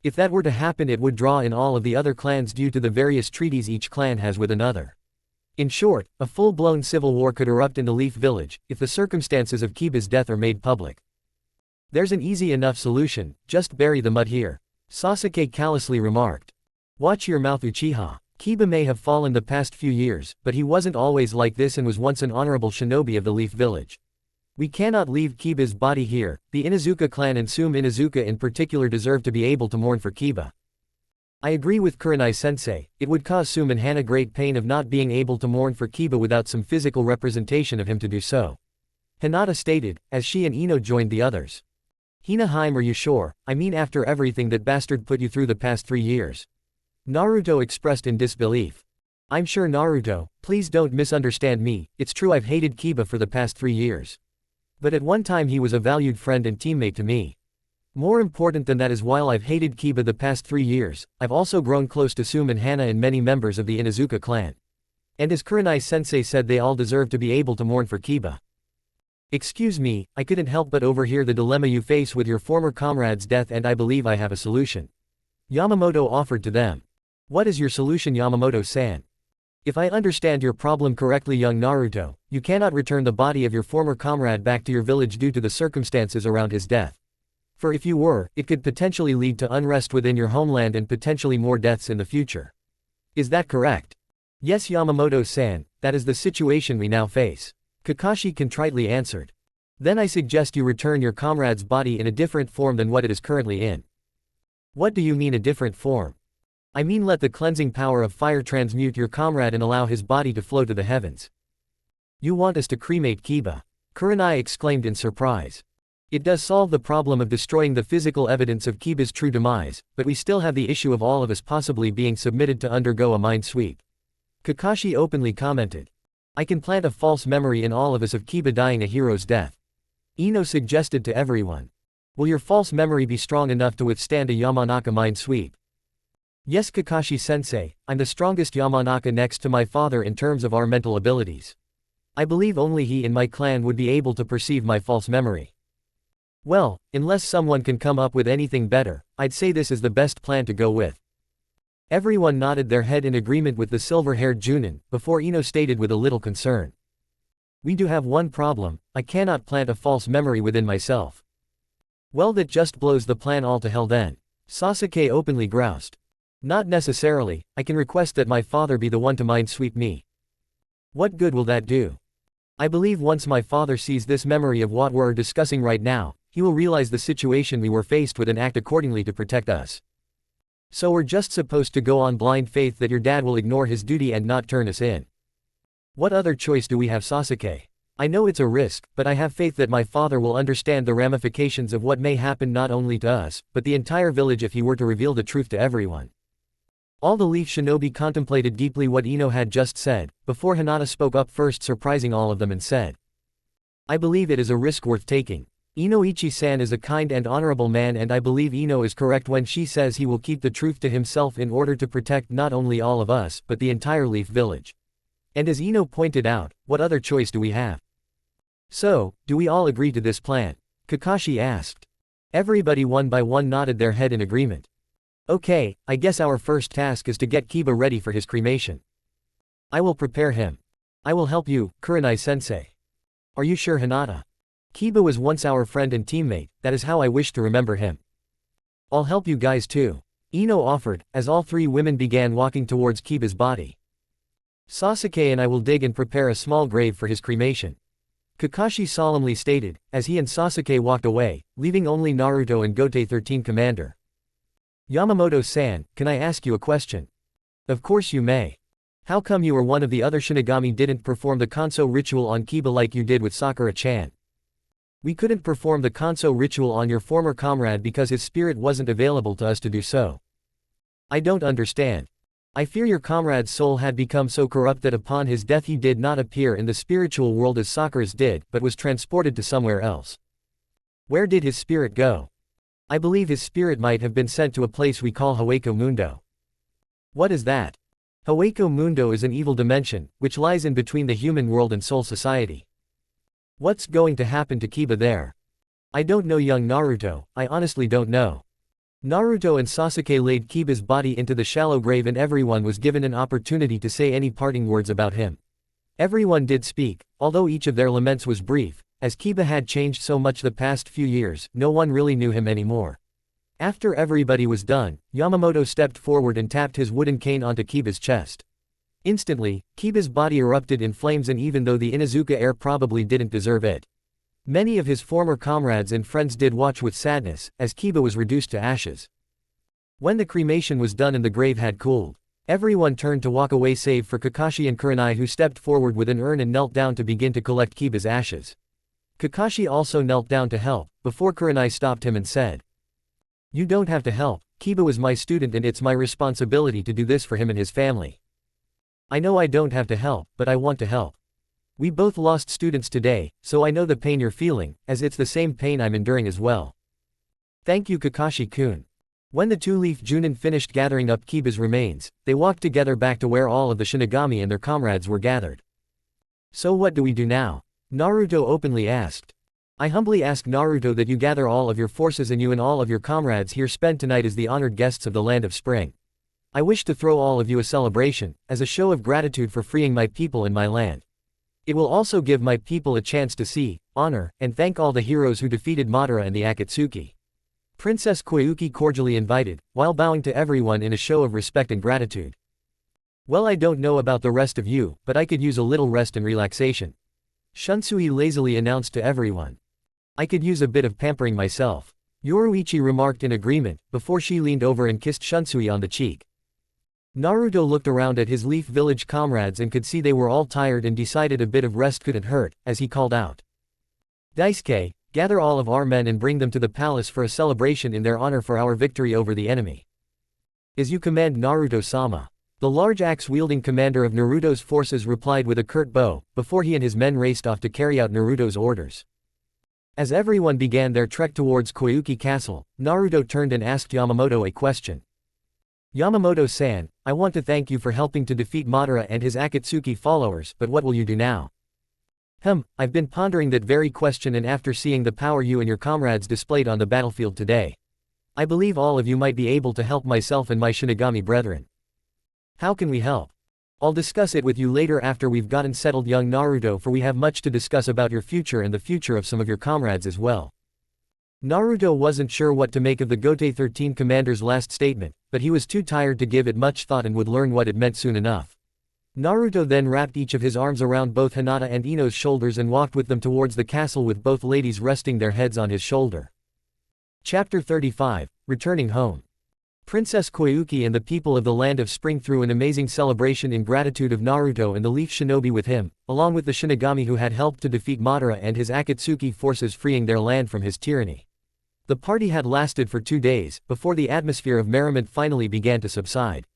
If that were to happen it would draw in all of the other clans due to the various treaties each clan has with another. In short, a full-blown civil war could erupt in the Leaf Village, if the circumstances of Kiba's death are made public. There's an easy enough solution, just bury the mud here," Sasuke callously remarked. "Watch your mouth Uchiha. Kiba may have fallen the past few years, but he wasn't always like this and was once an honorable shinobi of the Leaf Village. We cannot leave Kiba's body here. The Inuzuka clan and Sume Inuzuka in particular deserve to be able to mourn for Kiba." "I agree with Kurenai-sensei, it would cause Sume and Hana great pain of not being able to mourn for Kiba without some physical representation of him to do so," Hinata stated, as she and Ino joined the others. "Hina-hime, are you sure? I mean after everything that bastard put you through the past 3 years?" Naruto expressed in disbelief. "I'm sure Naruto, please don't misunderstand me, it's true I've hated Kiba for the past 3 years. But at one time he was a valued friend and teammate to me. More important than that is while I've hated Kiba the past 3 years, I've also grown close to Sume and Hana and many members of the Inuzuka clan. And as Kurenai-sensei said, they all deserve to be able to mourn for Kiba. Excuse me, I couldn't help but overhear the dilemma you face with your former comrade's death, and I believe I have a solution," Yamamoto offered to them. "What is your solution Yamamoto-san?" "If I understand your problem correctly young Naruto, you cannot return the body of your former comrade back to your village due to the circumstances around his death. For if you were, it could potentially lead to unrest within your homeland and potentially more deaths in the future. Is that correct?" "Yes Yamamoto-san, that is the situation we now face," Kakashi contritely answered. "Then I suggest you return your comrade's body in a different form than what it is currently in." "What do you mean a different form?" "I mean let the cleansing power of fire transmute your comrade and allow his body to flow to the heavens." "You want us to cremate Kiba?" Kurenai exclaimed in surprise. "It does solve the problem of destroying the physical evidence of Kiba's true demise, but we still have the issue of all of us possibly being submitted to undergo a mind sweep," Kakashi openly commented. "I can plant a false memory in all of us of Kiba dying a hero's death," Ino suggested to everyone. "Will your false memory be strong enough to withstand a Yamanaka mind sweep?" "Yes Kakashi-sensei, I'm the strongest Yamanaka next to my father in terms of our mental abilities. I believe only he in my clan would be able to perceive my false memory." Well, unless someone can come up with anything better, I'd say this is the best plan to go with. Everyone nodded their head in agreement with the silver-haired Junin, before Ino stated with a little concern. We do have one problem, I cannot plant a false memory within myself. Well, that just blows the plan all to hell then. Sasuke openly groused. Not necessarily, I can request that my father be the one to mind sweep me. What good will that do? I believe once my father sees this memory of what we're discussing right now, he will realize the situation we were faced with and act accordingly to protect us. So we're just supposed to go on blind faith that your dad will ignore his duty and not turn us in. What other choice do we have, Sasuke? I know it's a risk, but I have faith that my father will understand the ramifications of what may happen not only to us, but the entire village if he were to reveal the truth to everyone. All the Leaf Shinobi contemplated deeply what Ino had just said, before Hinata spoke up first, surprising all of them, and said, I believe it is a risk worth taking. Inoichi-san is a kind and honorable man, and I believe Ino is correct when she says he will keep the truth to himself in order to protect not only all of us but the entire Leaf Village. And as Ino pointed out, what other choice do we have? So, do we all agree to this plan? Kakashi asked. Everybody one by one nodded their head in agreement. Okay, I guess our first task is to get Kiba ready for his cremation. I will prepare him. I will help you, Kurenai-sensei. Are you sure, Hinata? Kiba was once our friend and teammate, that is how I wish to remember him. I'll help you guys too. Ino offered, as all three women began walking towards Kiba's body. Sasuke and I will dig and prepare a small grave for his cremation. Kakashi solemnly stated, as he and Sasuke walked away, leaving only Naruto and Gote 13 Commander. Yamamoto-san, can I ask you a question? Of course you may. How come you or one of the other Shinigami didn't perform the Kanso ritual on Kiba like you did with Sakura-chan? We couldn't perform the Kanso ritual on your former comrade because his spirit wasn't available to us to do so. I don't understand. I fear your comrade's soul had become so corrupt that upon his death he did not appear in the spiritual world as Sakura's did, but was transported to somewhere else. Where did his spirit go? I believe his spirit might have been sent to a place we call Hueco Mundo. What is that? Hueco Mundo is an evil dimension, which lies in between the human world and Soul Society. What's going to happen to Kiba there? I don't know, young Naruto, I honestly don't know. Naruto and Sasuke laid Kiba's body into the shallow grave and everyone was given an opportunity to say any parting words about him. Everyone did speak, although each of their laments was brief, as Kiba had changed so much the past few years, no one really knew him anymore. After everybody was done, Yamamoto stepped forward and tapped his wooden cane onto Kiba's chest. Instantly, Kiba's body erupted in flames, and even though the Inuzuka heir probably didn't deserve it, many of his former comrades and friends did watch with sadness, as Kiba was reduced to ashes. When the cremation was done and the grave had cooled, everyone turned to walk away save for Kakashi and Kurenai, who stepped forward with an urn and knelt down to begin to collect Kiba's ashes. Kakashi also knelt down to help, before Kurenai stopped him and said, You don't have to help, Kiba was my student and it's my responsibility to do this for him and his family. I know I don't have to help, but I want to help. We both lost students today, so I know the pain you're feeling, as it's the same pain I'm enduring as well. Thank you, Kakashi-kun. When the two-leaf Junin finished gathering up Kiba's remains, they walked together back to where all of the Shinigami and their comrades were gathered. So what do we do now? Naruto openly asked. I humbly ask Naruto that you gather all of your forces and you and all of your comrades here spend tonight as the honored guests of the Land of Spring. I wish to throw all of you a celebration, as a show of gratitude for freeing my people and my land. It will also give my people a chance to see, honor, and thank all the heroes who defeated Madara and the Akatsuki. Princess Koyuki cordially invited, while bowing to everyone in a show of respect and gratitude. Well, I don't know about the rest of you, but I could use a little rest and relaxation. Shunsui lazily announced to everyone. I could use a bit of pampering myself. Yoruichi remarked in agreement, before she leaned over and kissed Shunsui on the cheek. Naruto looked around at his Leaf Village comrades and could see they were all tired and decided a bit of rest couldn't hurt, as he called out. Daisuke, gather all of our men and bring them to the palace for a celebration in their honor for our victory over the enemy. As you command, Naruto-sama. The large axe-wielding commander of Naruto's forces replied with a curt bow, before he and his men raced off to carry out Naruto's orders. As everyone began their trek towards Koyuki Castle, Naruto turned and asked Yamamoto a question. Yamamoto-san, I want to thank you for helping to defeat Madara and his Akatsuki followers, but what will you do now? I've been pondering that very question, and after seeing the power you and your comrades displayed on the battlefield today, I believe all of you might be able to help myself and my Shinigami brethren. How can we help? I'll discuss it with you later after we've gotten settled, young Naruto, for we have much to discuss about your future and the future of some of your comrades as well. Naruto wasn't sure what to make of the Gote 13 commander's last statement, but he was too tired to give it much thought and would learn what it meant soon enough. Naruto then wrapped each of his arms around both Hinata and Ino's shoulders and walked with them towards the castle, with both ladies resting their heads on his shoulder. Chapter 35, Returning Home. Princess Koyuki and the people of the Land of Spring threw an amazing celebration in gratitude of Naruto and the Leaf Shinobi with him, along with the Shinigami who had helped to defeat Madara and his Akatsuki forces, freeing their land from his tyranny. The party had lasted for 2 days, before the atmosphere of merriment finally began to subside.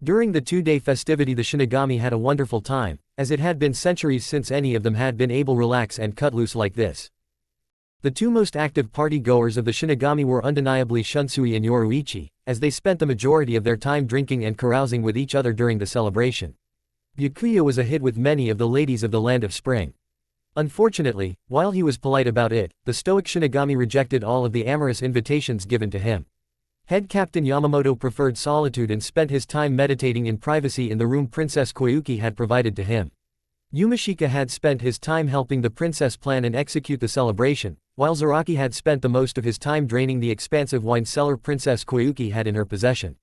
During the 2-day festivity, the Shinigami had a wonderful time, as it had been centuries since any of them had been able to relax and cut loose like this. The two most active party-goers of the Shinigami were undeniably Shunsui and Yoruichi, as they spent the majority of their time drinking and carousing with each other during the celebration. Byakuya was a hit with many of the ladies of the Land of Spring. Unfortunately, while he was polite about it, the stoic Shinigami rejected all of the amorous invitations given to him. Head Captain Yamamoto preferred solitude and spent his time meditating in privacy in the room Princess Koyuki had provided to him. Yumashika had spent his time helping the princess plan and execute the celebration, while Zaraki had spent the most of his time draining the expansive wine cellar Princess Koyuki had in her possession.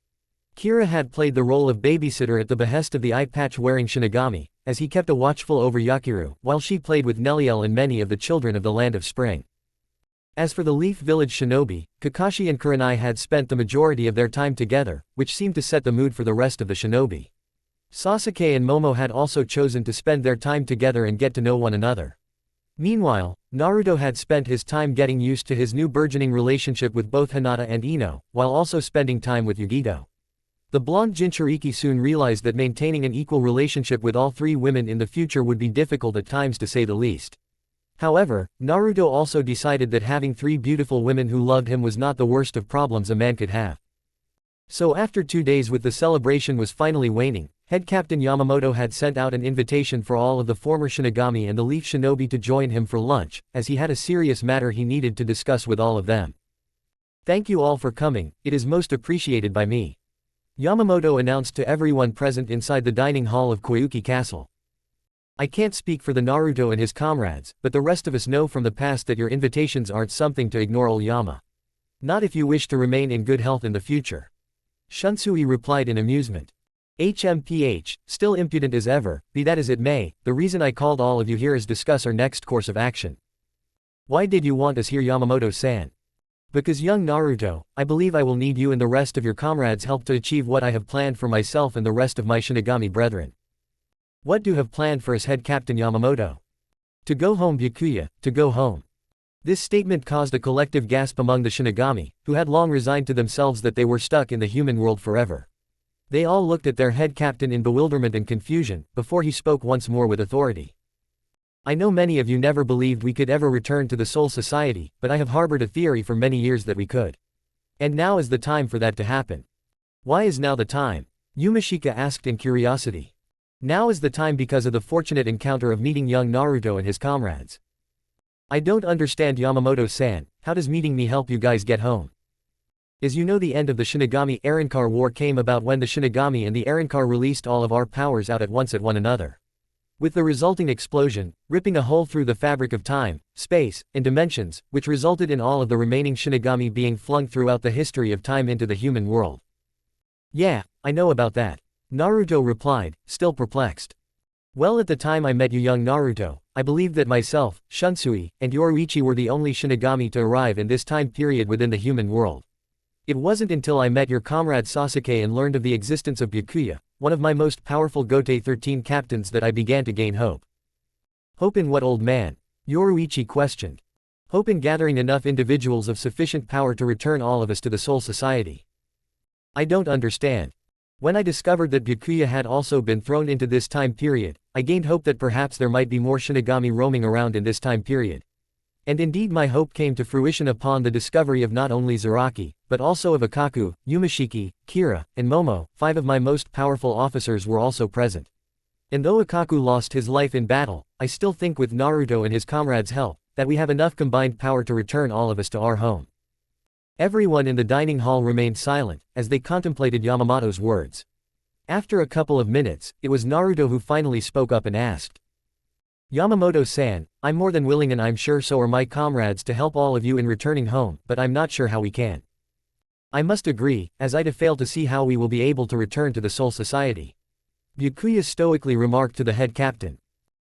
Kira had played the role of babysitter at the behest of the eye-patch-wearing Shinigami, as he kept a watchful over Yakiru, while she played with Neliel and many of the children of the Land of Spring. As for the Leaf Village Shinobi, Kakashi and Kurenai had spent the majority of their time together, which seemed to set the mood for the rest of the shinobi. Sasuke and Momo had also chosen to spend their time together and get to know one another. Meanwhile, Naruto had spent his time getting used to his new burgeoning relationship with both Hinata and Ino, while also spending time with Yugito. The blonde Jinchuriki soon realized that maintaining an equal relationship with all three women in the future would be difficult at times, to say the least. However, Naruto also decided that having three beautiful women who loved him was not the worst of problems a man could have. So after 2 days with the celebration was finally waning, Head Captain Yamamoto had sent out an invitation for all of the former Shinigami and the Leaf Shinobi to join him for lunch, as he had a serious matter he needed to discuss with all of them. "Thank you all for coming, it is most appreciated by me," Yamamoto announced to everyone present inside the dining hall of Koyuki Castle. "I can't speak for the Naruto and his comrades, but the rest of us know from the past that your invitations aren't something to ignore, Oyama. Not if you wish to remain in good health in the future." Shunsui replied in amusement. "HMPH, still impudent as ever, be that as it may, the reason I called all of you here is discuss our next course of action." "Why did you want us here, Yamamoto-san?" "Because, young Naruto, I believe I will need you and the rest of your comrades' help to achieve what I have planned for myself and the rest of my Shinigami brethren." "What do you have planned for us, Head Captain Yamamoto?" "To go home, Byakuya, to go home." This statement caused a collective gasp among the Shinigami, who had long resigned to themselves that they were stuck in the human world forever. They all looked at their head captain in bewilderment and confusion, before he spoke once more with authority. "I know many of you never believed we could ever return to the Soul Society, but I have harbored a theory for many years that we could. And now is the time for that to happen." "Why is now the time?" Yumashika asked in curiosity. "Now is the time because of the fortunate encounter of meeting young Naruto and his comrades." "I don't understand, Yamamoto-san, how does meeting me help you guys get home?" "As you know, the end of the Shinigami Arrancar War came about when the Shinigami and the Arrancar released all of our powers out at once at one another. With the resulting explosion, ripping a hole through the fabric of time, space, and dimensions, which resulted in all of the remaining Shinigami being flung throughout the history of time into the human world." "Yeah, I know about that," Naruto replied, still perplexed. "Well, at the time I met you, young Naruto, I believed that myself, Shunsui, and Yoruichi were the only Shinigami to arrive in this time period within the human world. It wasn't until I met your comrade Sasuke and learned of the existence of Byakuya, one of my most powerful Gote 13 captains, that I began to gain hope." "Hope in what, old man?" Yoruichi questioned. "Hope in gathering enough individuals of sufficient power to return all of us to the Soul Society." "I don't understand." "When I discovered that Byakuya had also been thrown into this time period, I gained hope that perhaps there might be more Shinigami roaming around in this time period. And indeed my hope came to fruition upon the discovery of not only Zaraki, but also of Akaku, Yumashiki, Kira, and Momo. 5 of my most powerful officers were also present. And though Ikaku lost his life in battle, I still think with Naruto and his comrades' help, that we have enough combined power to return all of us to our home." Everyone in the dining hall remained silent, as they contemplated Yamamoto's words. After a couple of minutes, it was Naruto who finally spoke up and asked. "Yamamoto-san, I'm more than willing and I'm sure so are my comrades to help all of you in returning home, but I'm not sure how we can. I must agree, as I fail to see how we will be able to return to the Soul Society." Byakuya stoically remarked to the head captain.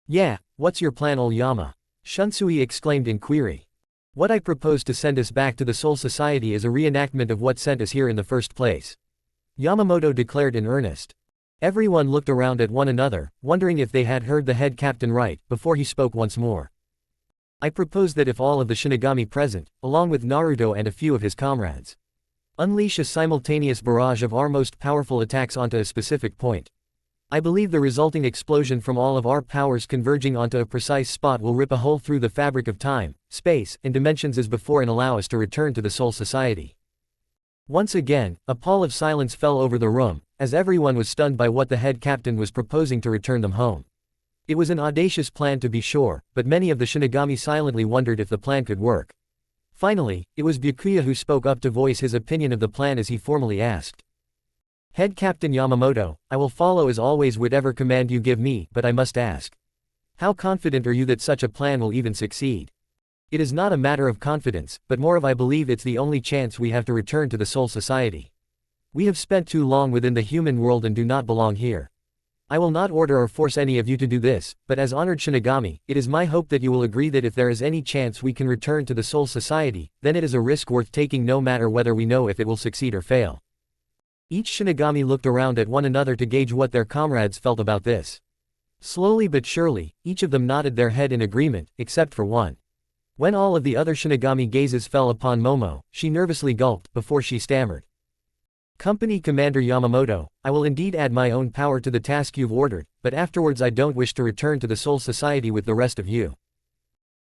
"Yeah, what's your plan, old Yama?" Shunsui exclaimed in query. "What I propose to send us back to the Soul Society is a reenactment of what sent us here in the first place," Yamamoto declared in earnest. Everyone looked around at one another, wondering if they had heard the head captain right, before he spoke once more. "I propose that if all of the Shinigami present, along with Naruto and a few of his comrades, unleash a simultaneous barrage of our most powerful attacks onto a specific point, I believe the resulting explosion from all of our powers converging onto a precise spot will rip a hole through the fabric of time, space, and dimensions as before and allow us to return to the Soul Society." Once again, a pall of silence fell over the room, as everyone was stunned by what the head captain was proposing to return them home. It was an audacious plan to be sure, but many of the Shinigami silently wondered if the plan could work. Finally, it was Byakuya who spoke up to voice his opinion of the plan as he formally asked. "Head Captain Yamamoto, I will follow as always whatever command you give me, but I must ask. How confident are you that such a plan will even succeed?" "It is not a matter of confidence, but more of I believe it's the only chance we have to return to the Soul Society. We have spent too long within the human world and do not belong here. I will not order or force any of you to do this, but as honored Shinigami, it is my hope that you will agree that if there is any chance we can return to the Soul Society, then it is a risk worth taking no matter whether we know if it will succeed or fail." Each Shinigami looked around at one another to gauge what their comrades felt about this. Slowly but surely, each of them nodded their head in agreement, except for one. When all of the other Shinigami gazes fell upon Momo, she nervously gulped, before she stammered. "Company Commander Yamamoto, I will indeed add my own power to the task you've ordered, but afterwards I don't wish to return to the Soul Society with the rest of you."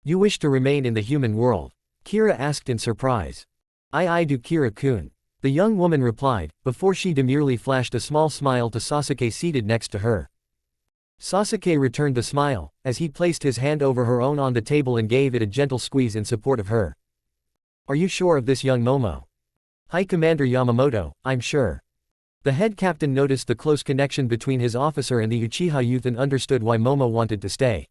"You wish to remain in the human world?" Kira asked in surprise. I do, Kira-kun," the young woman replied, before she demurely flashed a small smile to Sasuke seated next to her. Sasuke returned the smile, as he placed his hand over her own on the table and gave it a gentle squeeze in support of her. "Are you sure of this, young Momo?" "Hi Commander Yamamoto, I'm sure." The head captain noticed the close connection between his officer and the Uchiha youth and understood why Momo wanted to stay.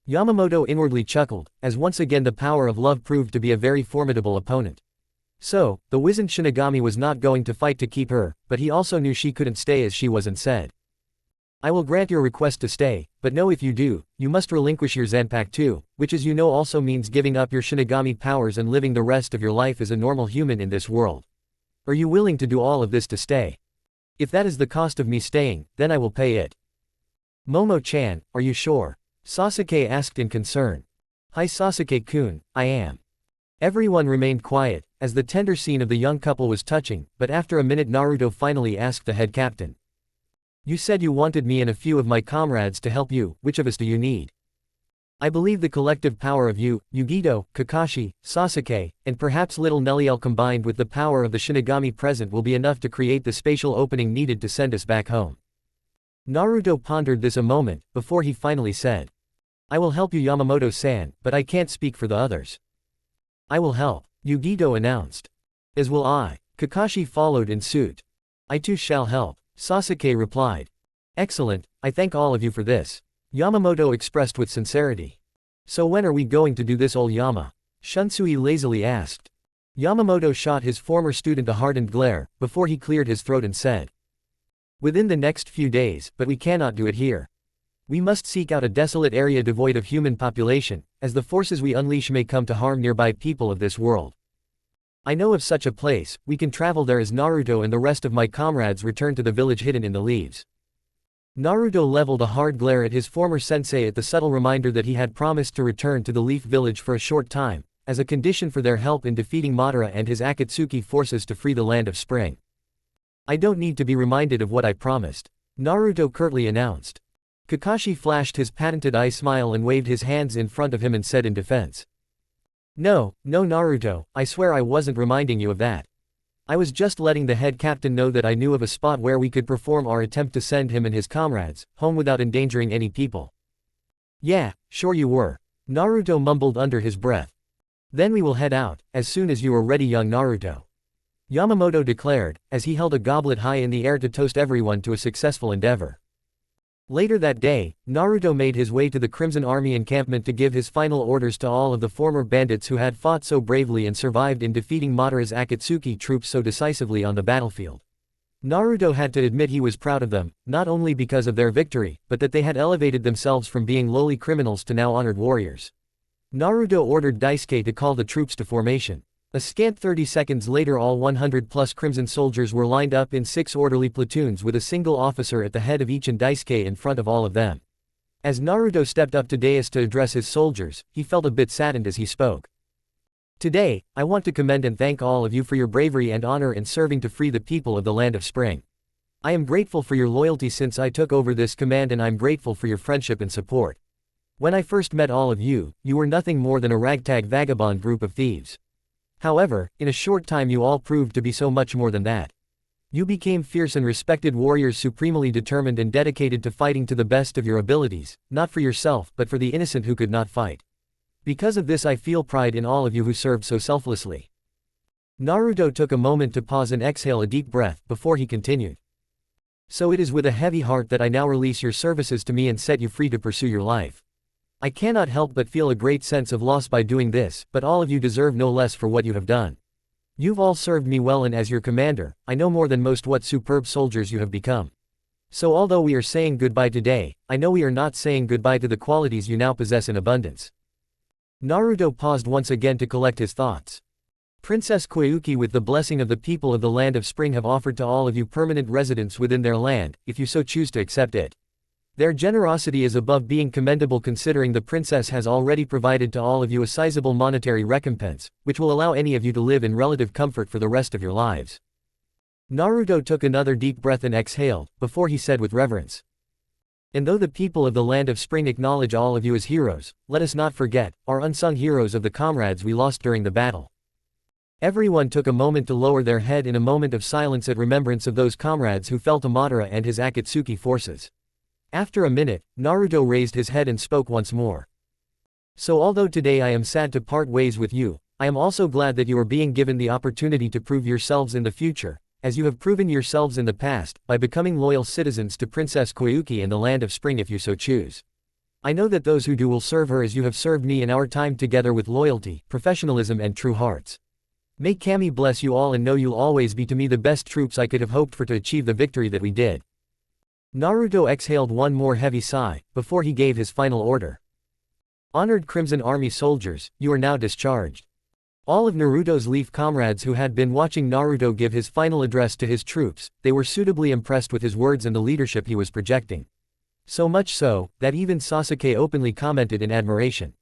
Yamamoto inwardly chuckled, as once again the power of love proved to be a very formidable opponent. So, the wizened Shinigami was not going to fight to keep her, but he also knew she couldn't stay as she wasn't said. "I will grant your request to stay, but know if you do, you must relinquish your Zanpaku too, which as you know also means giving up your Shinigami powers and living the rest of your life as a normal human in this world. Are you willing to do all of this to stay? If that is the cost of me staying, then I will pay it." "Momo-chan, are you sure?" Sasuke asked in concern. "Hi Sasuke-kun, I am." Everyone remained quiet, as the tender scene of the young couple was touching, but after a minute Naruto finally asked the head captain. "You said you wanted me and a few of my comrades to help you, which of us do you need?" "I believe the collective power of you, Yugito, Kakashi, Sasuke, and perhaps little Neliel combined with the power of the Shinigami present will be enough to create the spatial opening needed to send us back home." Naruto pondered this a moment, before he finally said. "I will help you Yamamoto-san, but I can't speak for the others." "I will help," Yugito announced. "As will I." Kakashi followed in suit. "I too shall help," Sasuke replied. "Excellent, I thank all of you for this," Yamamoto expressed with sincerity. "So when are we going to do this, old Yama?" Shunsui lazily asked. Yamamoto shot his former student a hardened glare, before he cleared his throat and said. "Within the next few days, but we cannot do it here. We must seek out a desolate area devoid of human population, as the forces we unleash may come to harm nearby people of this world. I know of such a place, we can travel there as Naruto and the rest of my comrades return to the village hidden in the leaves." Naruto leveled a hard glare at his former sensei at the subtle reminder that he had promised to return to the Leaf Village for a short time, as a condition for their help in defeating Madara and his Akatsuki forces to free the Land of Spring. "I don't need to be reminded of what I promised," Naruto curtly announced. Kakashi flashed his patented eye smile and waved his hands in front of him and said in defense. No Naruto, I swear I wasn't reminding you of that. I was just letting the head captain know that I knew of a spot where we could perform our attempt to send him and his comrades home without endangering any people. Yeah, sure you were. Naruto mumbled under his breath. Then we will head out, as soon as you are ready, young Naruto. Yamamoto declared, as he held a goblet high in the air to toast everyone to a successful endeavor. Later that day, Naruto made his way to the Crimson Army encampment to give his final orders to all of the former bandits who had fought so bravely and survived in defeating Madara's Akatsuki troops so decisively on the battlefield. Naruto had to admit he was proud of them, not only because of their victory, but that they had elevated themselves from being lowly criminals to now honored warriors. Naruto ordered Daisuke to call the troops to formation. A scant 30 seconds later, all 100+ Crimson soldiers were lined up in 6 orderly platoons with a single officer at the head of each and Daisuke in front of all of them. As Naruto stepped up to dais to address his soldiers, he felt a bit saddened as he spoke. Today, I want to commend and thank all of you for your bravery and honor in serving to free the people of the Land of Spring. I am grateful for your loyalty since I took over this command, and I'm grateful for your friendship and support. When I first met all of you, you were nothing more than a ragtag vagabond group of thieves. However, in a short time you all proved to be so much more than that. You became fierce and respected warriors, supremely determined and dedicated to fighting to the best of your abilities, not for yourself but for the innocent who could not fight. Because of this I feel pride in all of you who served so selflessly. Naruto took a moment to pause and exhale a deep breath before he continued. So it is with a heavy heart that I now release your services to me and set you free to pursue your life. I cannot help but feel a great sense of loss by doing this, but all of you deserve no less for what you have done. You've all served me well, and as your commander, I know more than most what superb soldiers you have become. So although we are saying goodbye today, I know we are not saying goodbye to the qualities you now possess in abundance. Naruto paused once again to collect his thoughts. Princess Koyuki, with the blessing of the people of the Land of Spring, have offered to all of you permanent residence within their land, if you so choose to accept it. Their generosity is above being commendable, considering the princess has already provided to all of you a sizable monetary recompense, which will allow any of you to live in relative comfort for the rest of your lives. Naruto took another deep breath and exhaled, before he said with reverence. And though the people of the Land of Spring acknowledge all of you as heroes, let us not forget our unsung heroes of the comrades we lost during the battle. Everyone took a moment to lower their head in a moment of silence at remembrance of those comrades who fell to Madara and his Akatsuki forces. After a minute, Naruto raised his head and spoke once more. So although today I am sad to part ways with you, I am also glad that you are being given the opportunity to prove yourselves in the future, as you have proven yourselves in the past, by becoming loyal citizens to Princess Koyuki and the Land of Spring if you so choose. I know that those who do will serve her as you have served me in our time together with loyalty, professionalism and true hearts. May Kami bless you all, and know you'll always be to me the best troops I could have hoped for to achieve the victory that we did. Naruto exhaled one more heavy sigh, before he gave his final order. Honored Crimson Army soldiers, you are now discharged. All of Naruto's Leaf comrades who had been watching Naruto give his final address to his troops, they were suitably impressed with his words and the leadership he was projecting. So much so, that even Sasuke openly commented in admiration.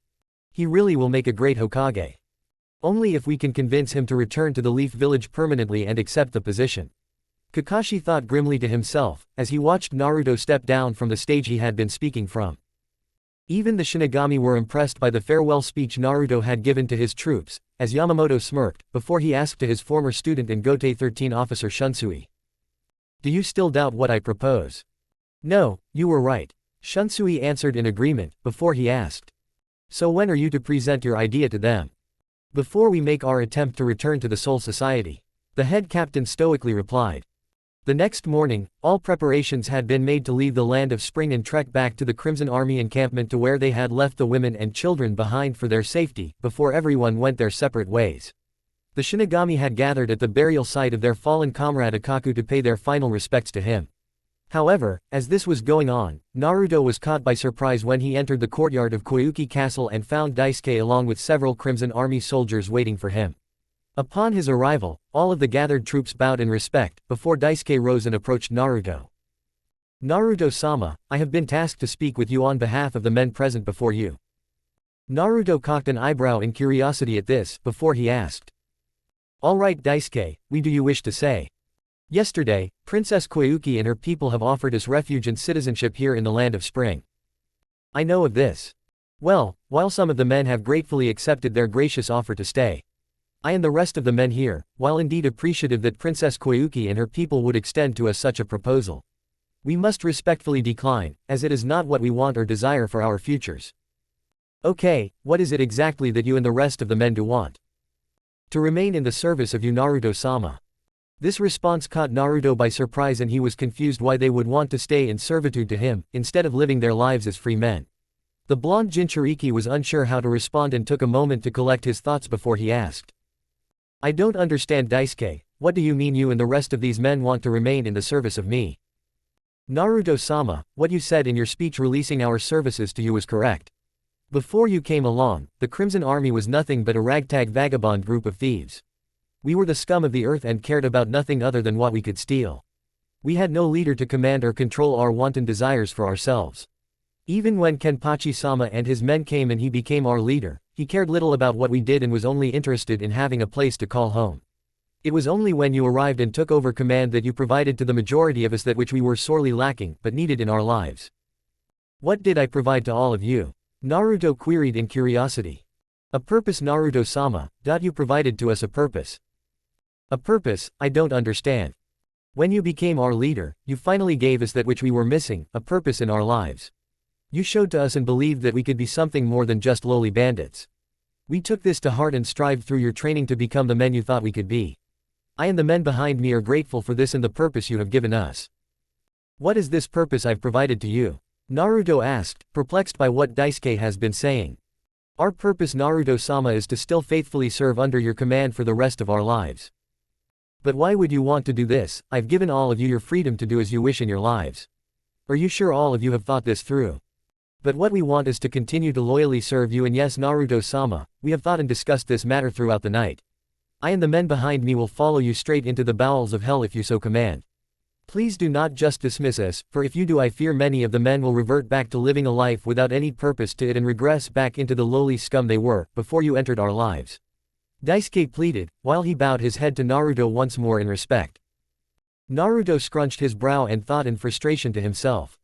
He really will make a great Hokage. Only if we can convince him to return to the Leaf village permanently and accept the position. Kakashi thought grimly to himself, as he watched Naruto step down from the stage he had been speaking from. Even the Shinigami were impressed by the farewell speech Naruto had given to his troops, as Yamamoto smirked, before he asked to his former student and Gote 13 officer Shunsui. Do you still doubt what I propose? No, you were right. Shunsui answered in agreement, before he asked. So when are you to present your idea to them? Before we make our attempt to return to the Soul Society. The head captain stoically replied. The next morning, all preparations had been made to leave the Land of Spring and trek back to the Crimson Army encampment to where they had left the women and children behind for their safety, before everyone went their separate ways. The Shinigami had gathered at the burial site of their fallen comrade Ikaku to pay their final respects to him. However, as this was going on, Naruto was caught by surprise when he entered the courtyard of Koyuki Castle and found Daisuke along with several Crimson Army soldiers waiting for him. Upon his arrival, all of the gathered troops bowed in respect, before Daisuke rose and approached Naruto. Naruto-sama, I have been tasked to speak with you on behalf of the men present before you. Naruto cocked an eyebrow in curiosity at this, before he asked. All right Daisuke, what do you wish to say? Yesterday, Princess Koyuki and her people have offered us refuge and citizenship here in the Land of Spring. I know of this. Well, while some of the men have gratefully accepted their gracious offer to stay. I and the rest of the men here, while indeed appreciative that Princess Koyuki and her people would extend to us such a proposal, we must respectfully decline, as it is not what we want or desire for our futures. Okay, what is it exactly that you and the rest of the men do want? To remain in the service of you, Naruto-sama. This response caught Naruto by surprise, and he was confused why they would want to stay in servitude to him, instead of living their lives as free men. The blonde Jinchuriki was unsure how to respond and took a moment to collect his thoughts before he asked. I don't understand, Daisuke, what do you mean you and the rest of these men want to remain in the service of me? Naruto-sama, what you said in your speech releasing our services to you was correct. Before you came along, the Crimson Army was nothing but a ragtag vagabond group of thieves. We were the scum of the earth and cared about nothing other than what we could steal. We had no leader to command or control our wanton desires for ourselves. Even when Kenpachi-sama and his men came and he became our leader, he cared little about what we did and was only interested in having a place to call home. It was only when you arrived and took over command that you provided to the majority of us that which we were sorely lacking but needed in our lives. What did I provide to all of you? Naruto queried in curiosity. A purpose, Naruto-sama. You provided to us a purpose. A purpose? I don't understand. When you became our leader, you finally gave us that which we were missing, a purpose in our lives. You showed to us and believed that we could be something more than just lowly bandits. We took this to heart and strived through your training to become the men you thought we could be. I and the men behind me are grateful for this and the purpose you have given us. What is this purpose I've provided to you? Naruto asked, perplexed by what Daisuke has been saying. Our purpose, Naruto-sama, is to still faithfully serve under your command for the rest of our lives. But why would you want to do this? I've given all of you your freedom to do as you wish in your lives. Are you sure all of you have thought this through? But what we want is to continue to loyally serve you, and yes, Naruto-sama, we have thought and discussed this matter throughout the night. I and the men behind me will follow you straight into the bowels of hell if you so command. Please do not just dismiss us, for if you do I fear many of the men will revert back to living a life without any purpose to it and regress back into the lowly scum they were before you entered our lives. Daisuke pleaded, while he bowed his head to Naruto once more in respect. Naruto scrunched his brow and thought in frustration to himself.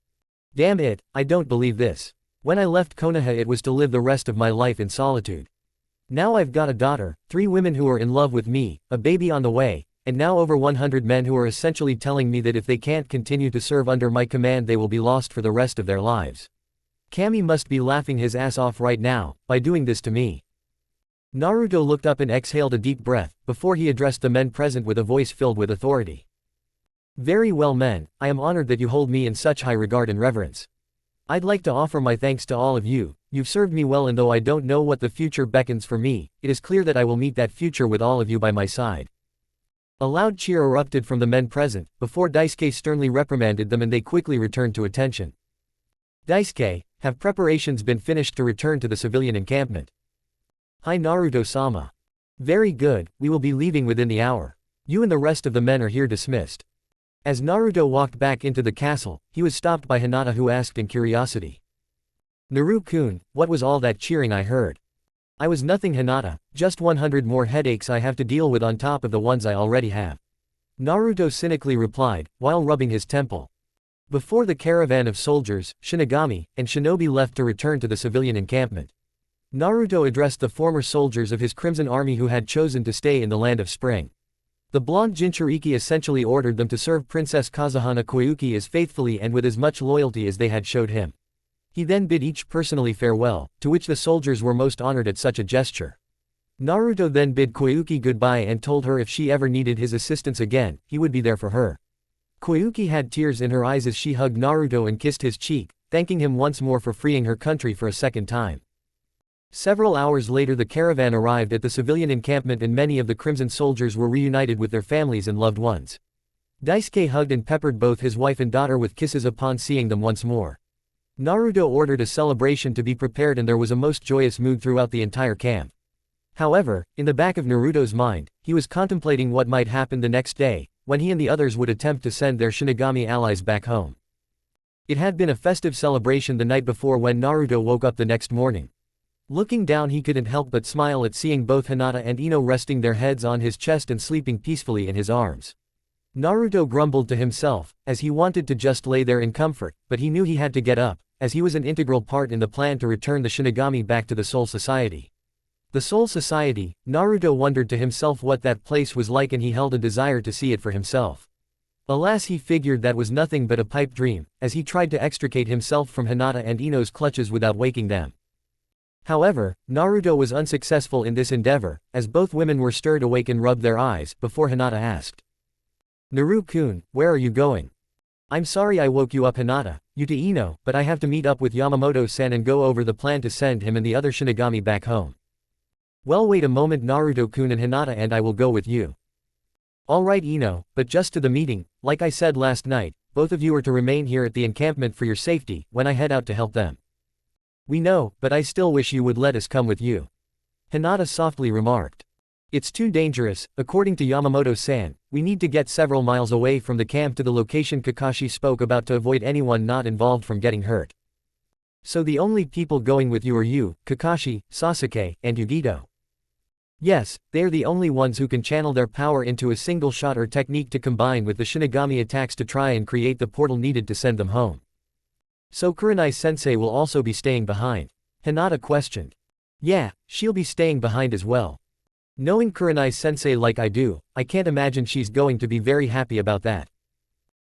Damn it, I don't believe this. When I left Konoha it was to live the rest of my life in solitude. Now I've got a daughter, 3 women who are in love with me, a baby on the way, and now over 100 men who are essentially telling me that if they can't continue to serve under my command they will be lost for the rest of their lives. Kami must be laughing his ass off right now, by doing this to me. Naruto looked up and exhaled a deep breath, before he addressed the men present with a voice filled with authority. Very well, men, I am honored that you hold me in such high regard and reverence. I'd like to offer my thanks to all of you. You've served me well, and though I don't know what the future beckons for me, it is clear that I will meet that future with all of you by my side. A loud cheer erupted from the men present, before Daisuke sternly reprimanded them, and they quickly returned to attention. Daisuke, have preparations been finished to return to the civilian encampment? Hi Naruto-sama. Very good, we will be leaving within the hour. You and the rest of the men are here dismissed. As Naruto walked back into the castle, he was stopped by Hinata, who asked in curiosity. Naru-kun, what was all that cheering I heard? I was nothing, Hinata, just 100 more headaches I have to deal with on top of the ones I already have. Naruto cynically replied, while rubbing his temple. Before the caravan of soldiers, Shinigami, and shinobi left to return to the civilian encampment, Naruto addressed the former soldiers of his Crimson Army who had chosen to stay in the Land of Spring. The blonde Jinchuriki essentially ordered them to serve Princess Kazuhana Koyuki as faithfully and with as much loyalty as they had showed him. He then bid each personally farewell, to which the soldiers were most honored at such a gesture. Naruto then bid Koyuki goodbye and told her if she ever needed his assistance again, he would be there for her. Koyuki had tears in her eyes as she hugged Naruto and kissed his cheek, thanking him once more for freeing her country for a second time. Several hours later the caravan arrived at the civilian encampment, and many of the Crimson soldiers were reunited with their families and loved ones. Daisuke hugged and peppered both his wife and daughter with kisses upon seeing them once more. Naruto ordered a celebration to be prepared, and there was a most joyous mood throughout the entire camp. However, in the back of Naruto's mind, he was contemplating what might happen the next day, when he and the others would attempt to send their Shinigami allies back home. It had been a festive celebration the night before when Naruto woke up the next morning. Looking down he couldn't help but smile at seeing both Hinata and Ino resting their heads on his chest and sleeping peacefully in his arms. Naruto grumbled to himself, as he wanted to just lay there in comfort, but he knew he had to get up, as he was an integral part in the plan to return the Shinigami back to the Soul Society. The Soul Society. Naruto wondered to himself what that place was like, and he held a desire to see it for himself. Alas, he figured that was nothing but a pipe dream, as he tried to extricate himself from Hinata and Ino's clutches without waking them. However, Naruto was unsuccessful in this endeavor, as both women were stirred awake and rubbed their eyes, before Hinata asked. "Naru-kun, where are you going?" "I'm sorry I woke you up, Hinata, you to Ino, but I have to meet up with Yamamoto-san and go over the plan to send him and the other Shinigami back home." "Well, wait a moment, Naruto-kun, and Hinata and I will go with you." "Alright, Ino, but just to the meeting. Like I said last night, both of you are to remain here at the encampment for your safety, when I head out to help them." "We know, but I still wish you would let us come with you," Hinata softly remarked. "It's too dangerous. According to Yamamoto-san, we need to get several miles away from the camp to the location Kakashi spoke about to avoid anyone not involved from getting hurt. So the only people going with you are you, Kakashi, Sasuke, and Yugito." "Yes, they are the only ones who can channel their power into a single shot or technique to combine with the Shinigami attacks to try and create the portal needed to send them home." "So Kurenai-sensei will also be staying behind?" Hinata questioned. "Yeah, she'll be staying behind as well. Knowing Kurenai-sensei like I do, I can't imagine she's going to be very happy about that."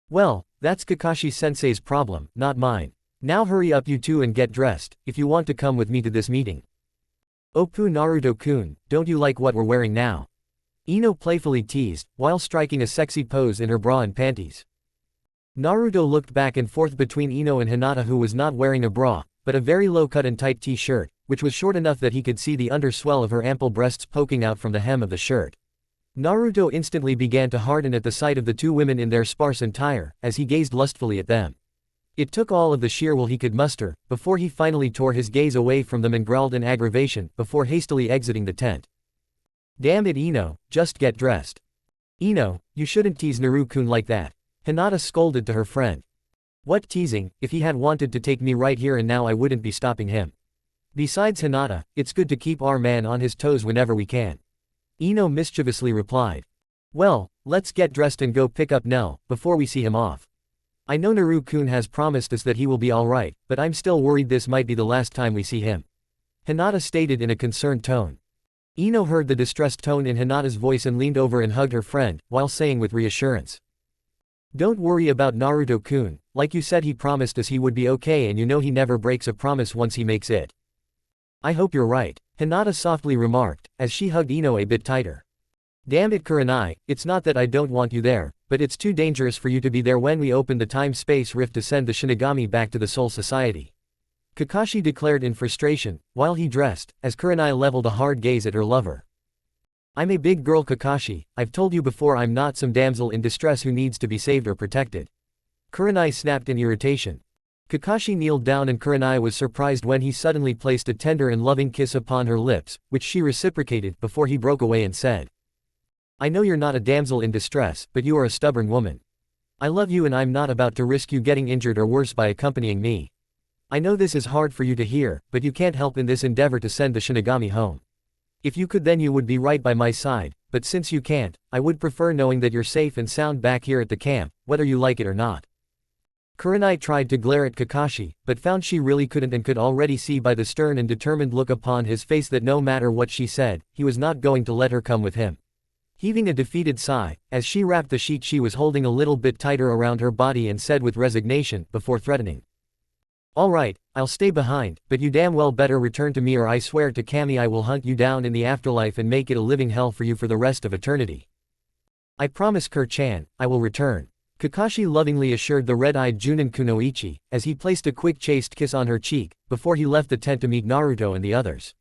"Well, that's Kakashi-sensei's problem, not mine. Now hurry up you two and get dressed, if you want to come with me to this meeting." "Oppu, Naruto-kun, don't you like what we're wearing now?" Ino playfully teased, while striking a sexy pose in her bra and panties. Naruto looked back and forth between Ino and Hinata, who was not wearing a bra, but a very low-cut and tight t-shirt, which was short enough that he could see the underswell of her ample breasts poking out from the hem of the shirt. Naruto instantly began to harden at the sight of the two women in their sparse attire, as he gazed lustfully at them. It took all of the sheer will he could muster, before he finally tore his gaze away from them and growled in aggravation, before hastily exiting the tent. "Damn it, Ino, just get dressed." "Ino, you shouldn't tease Naru-kun like that," Hinata scolded to her friend. "What teasing? If he had wanted to take me right here and now, I wouldn't be stopping him. Besides, Hinata, it's good to keep our man on his toes whenever we can," Ino mischievously replied. "Well, let's get dressed and go pick up Nell, before we see him off. I know Naru-kun has promised us that he will be alright, but I'm still worried this might be the last time we see him," Hinata stated in a concerned tone. Ino heard the distressed tone in Hinata's voice and leaned over and hugged her friend, while saying with reassurance. "Don't worry about Naruto-kun, like you said, he promised us he would be okay, and you know he never breaks a promise once he makes it." "I hope you're right," Hinata softly remarked, as she hugged Ino a bit tighter. "Damn it, Kurenai, it's not that I don't want you there, but it's too dangerous for you to be there when we open the time-space rift to send the Shinigami back to the Soul Society," Kakashi declared in frustration, while he dressed, as Kurenai leveled a hard gaze at her lover. "I'm a big girl, Kakashi, I've told you before, I'm not some damsel in distress who needs to be saved or protected," Kurenai snapped in irritation. Kakashi kneeled down and Kurenai was surprised when he suddenly placed a tender and loving kiss upon her lips, which she reciprocated before he broke away and said. "I know you're not a damsel in distress, but you are a stubborn woman. I love you and I'm not about to risk you getting injured or worse by accompanying me. I know this is hard for you to hear, but you can't help in this endeavor to send the Shinigami home. If you could, then you would be right by my side, but since you can't, I would prefer knowing that you're safe and sound back here at the camp, whether you like it or not." Kurenai tried to glare at Kakashi, but found she really couldn't and could already see by the stern and determined look upon his face that no matter what she said, he was not going to let her come with him. Heaving a defeated sigh, as she wrapped the sheet she was holding a little bit tighter around her body and said with resignation, before threatening. "Alright, I'll stay behind, but you damn well better return to me or I swear to Kami I will hunt you down in the afterlife and make it a living hell for you for the rest of eternity." "I promise, Kur-chan, I will return," Kakashi lovingly assured the red-eyed Junin Kunoichi, as he placed a quick chaste kiss on her cheek, before he left the tent to meet Naruto and the others.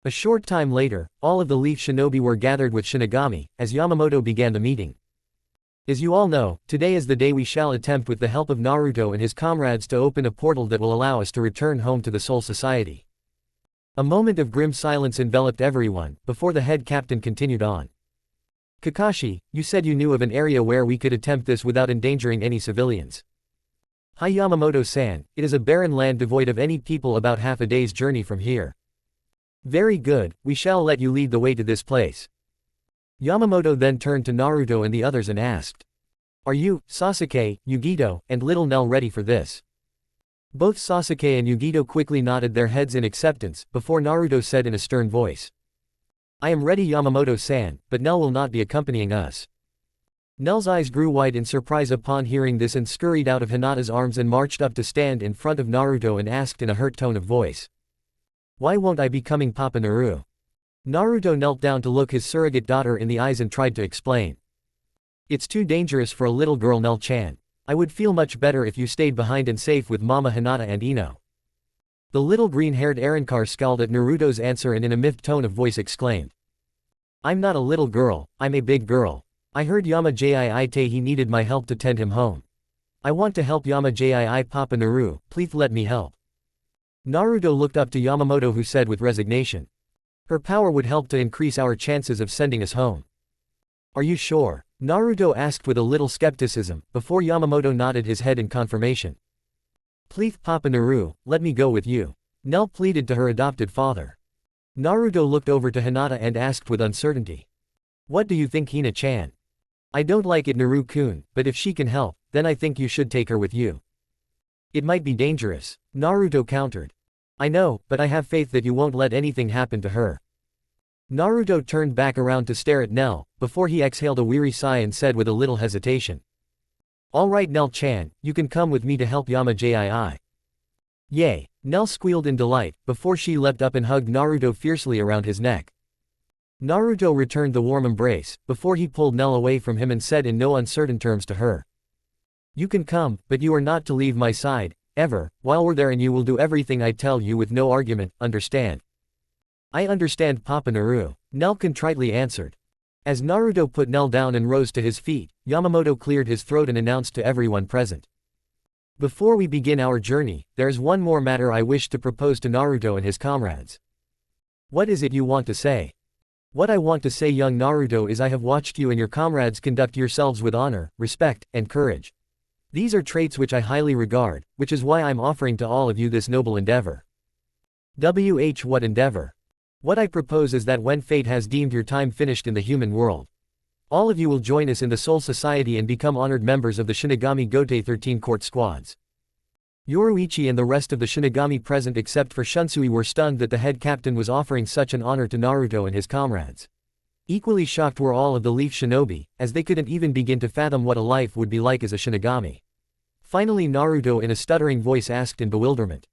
A short time later, all of the Leaf Shinobi were gathered with Shinigami, as Yamamoto began the meeting. "As you all know, today is the day we shall attempt with the help of Naruto and his comrades to open a portal that will allow us to return home to the Soul Society." A moment of grim silence enveloped everyone, before the head captain continued on. "Kakashi, you said you knew of an area where we could attempt this without endangering any civilians." "Hi Yamamoto-san, it is a barren land devoid of any people about half a day's journey from here." "Very good, we shall let you lead the way to this place." Yamamoto then turned to Naruto and the others and asked. "Are you, Sasuke, Yugito, and Little Nell ready for this?" Both Sasuke and Yugito quickly nodded their heads in acceptance, before Naruto said in a stern voice. I am ready Yamamoto-san, but Nell will not be accompanying us. Nell's eyes grew wide in surprise upon hearing this and scurried out of Hinata's arms and marched up to stand in front of Naruto and asked in a hurt tone of voice. Why won't I be coming Papa Naru? Naruto knelt down to look his surrogate daughter in the eyes and tried to explain. It's too dangerous for a little girl Nell-chan. I would feel much better if you stayed behind and safe with Mama Hinata and Ino. The little green-haired Arrancar scowled at Naruto's answer and in a miffed tone of voice exclaimed. I'm not a little girl, I'm a big girl. I heard Yama-jii he needed my help to tend him home. I want to help Yama-jii Papa Naru, please let me help. Naruto looked up to Yamamoto who said with resignation. Her power would help to increase our chances of sending us home. Are you sure? Naruto asked with a little skepticism, before Yamamoto nodded his head in confirmation. Please Papa Naru, let me go with you. Nell pleaded to her adopted father. Naruto looked over to Hinata and asked with uncertainty. What do you think Hina-chan? I don't like it Naru-kun, but if she can help, then I think you should take her with you. It might be dangerous, Naruto countered. I know, but I have faith that you won't let anything happen to her. Naruto turned back around to stare at Nell, before he exhaled a weary sigh and said with a little hesitation. Alright Nell-chan, you can come with me to help Yama-jii. Yay! Nell squealed in delight, before she leapt up and hugged Naruto fiercely around his neck. Naruto returned the warm embrace, before he pulled Nell away from him and said in no uncertain terms to her. You can come, but you are not to leave my side, ever, while we're there and you will do everything I tell you with no argument, understand? I understand Papa Naru, Nell contritely answered. As Naruto put Nell down and rose to his feet, Yamamoto cleared his throat and announced to everyone present. Before we begin our journey, there's one more matter I wish to propose to Naruto and his comrades. What is it you want to say? What I want to say young Naruto is I have watched you and your comrades conduct yourselves with honor, respect, and courage. These are traits which I highly regard, which is why I'm offering to all of you this noble endeavor. What endeavor? What I propose is that when fate has deemed your time finished in the human world, all of you will join us in the Soul Society and become honored members of the Shinigami Gotei 13 court squads. Yoruichi and the rest of the Shinigami present except for Shunsui were stunned that the head captain was offering such an honor to Naruto and his comrades. Equally shocked were all of the Leaf Shinobi, as they couldn't even begin to fathom what a life would be like as a Shinigami. Finally Naruto in a stuttering voice asked in bewilderment.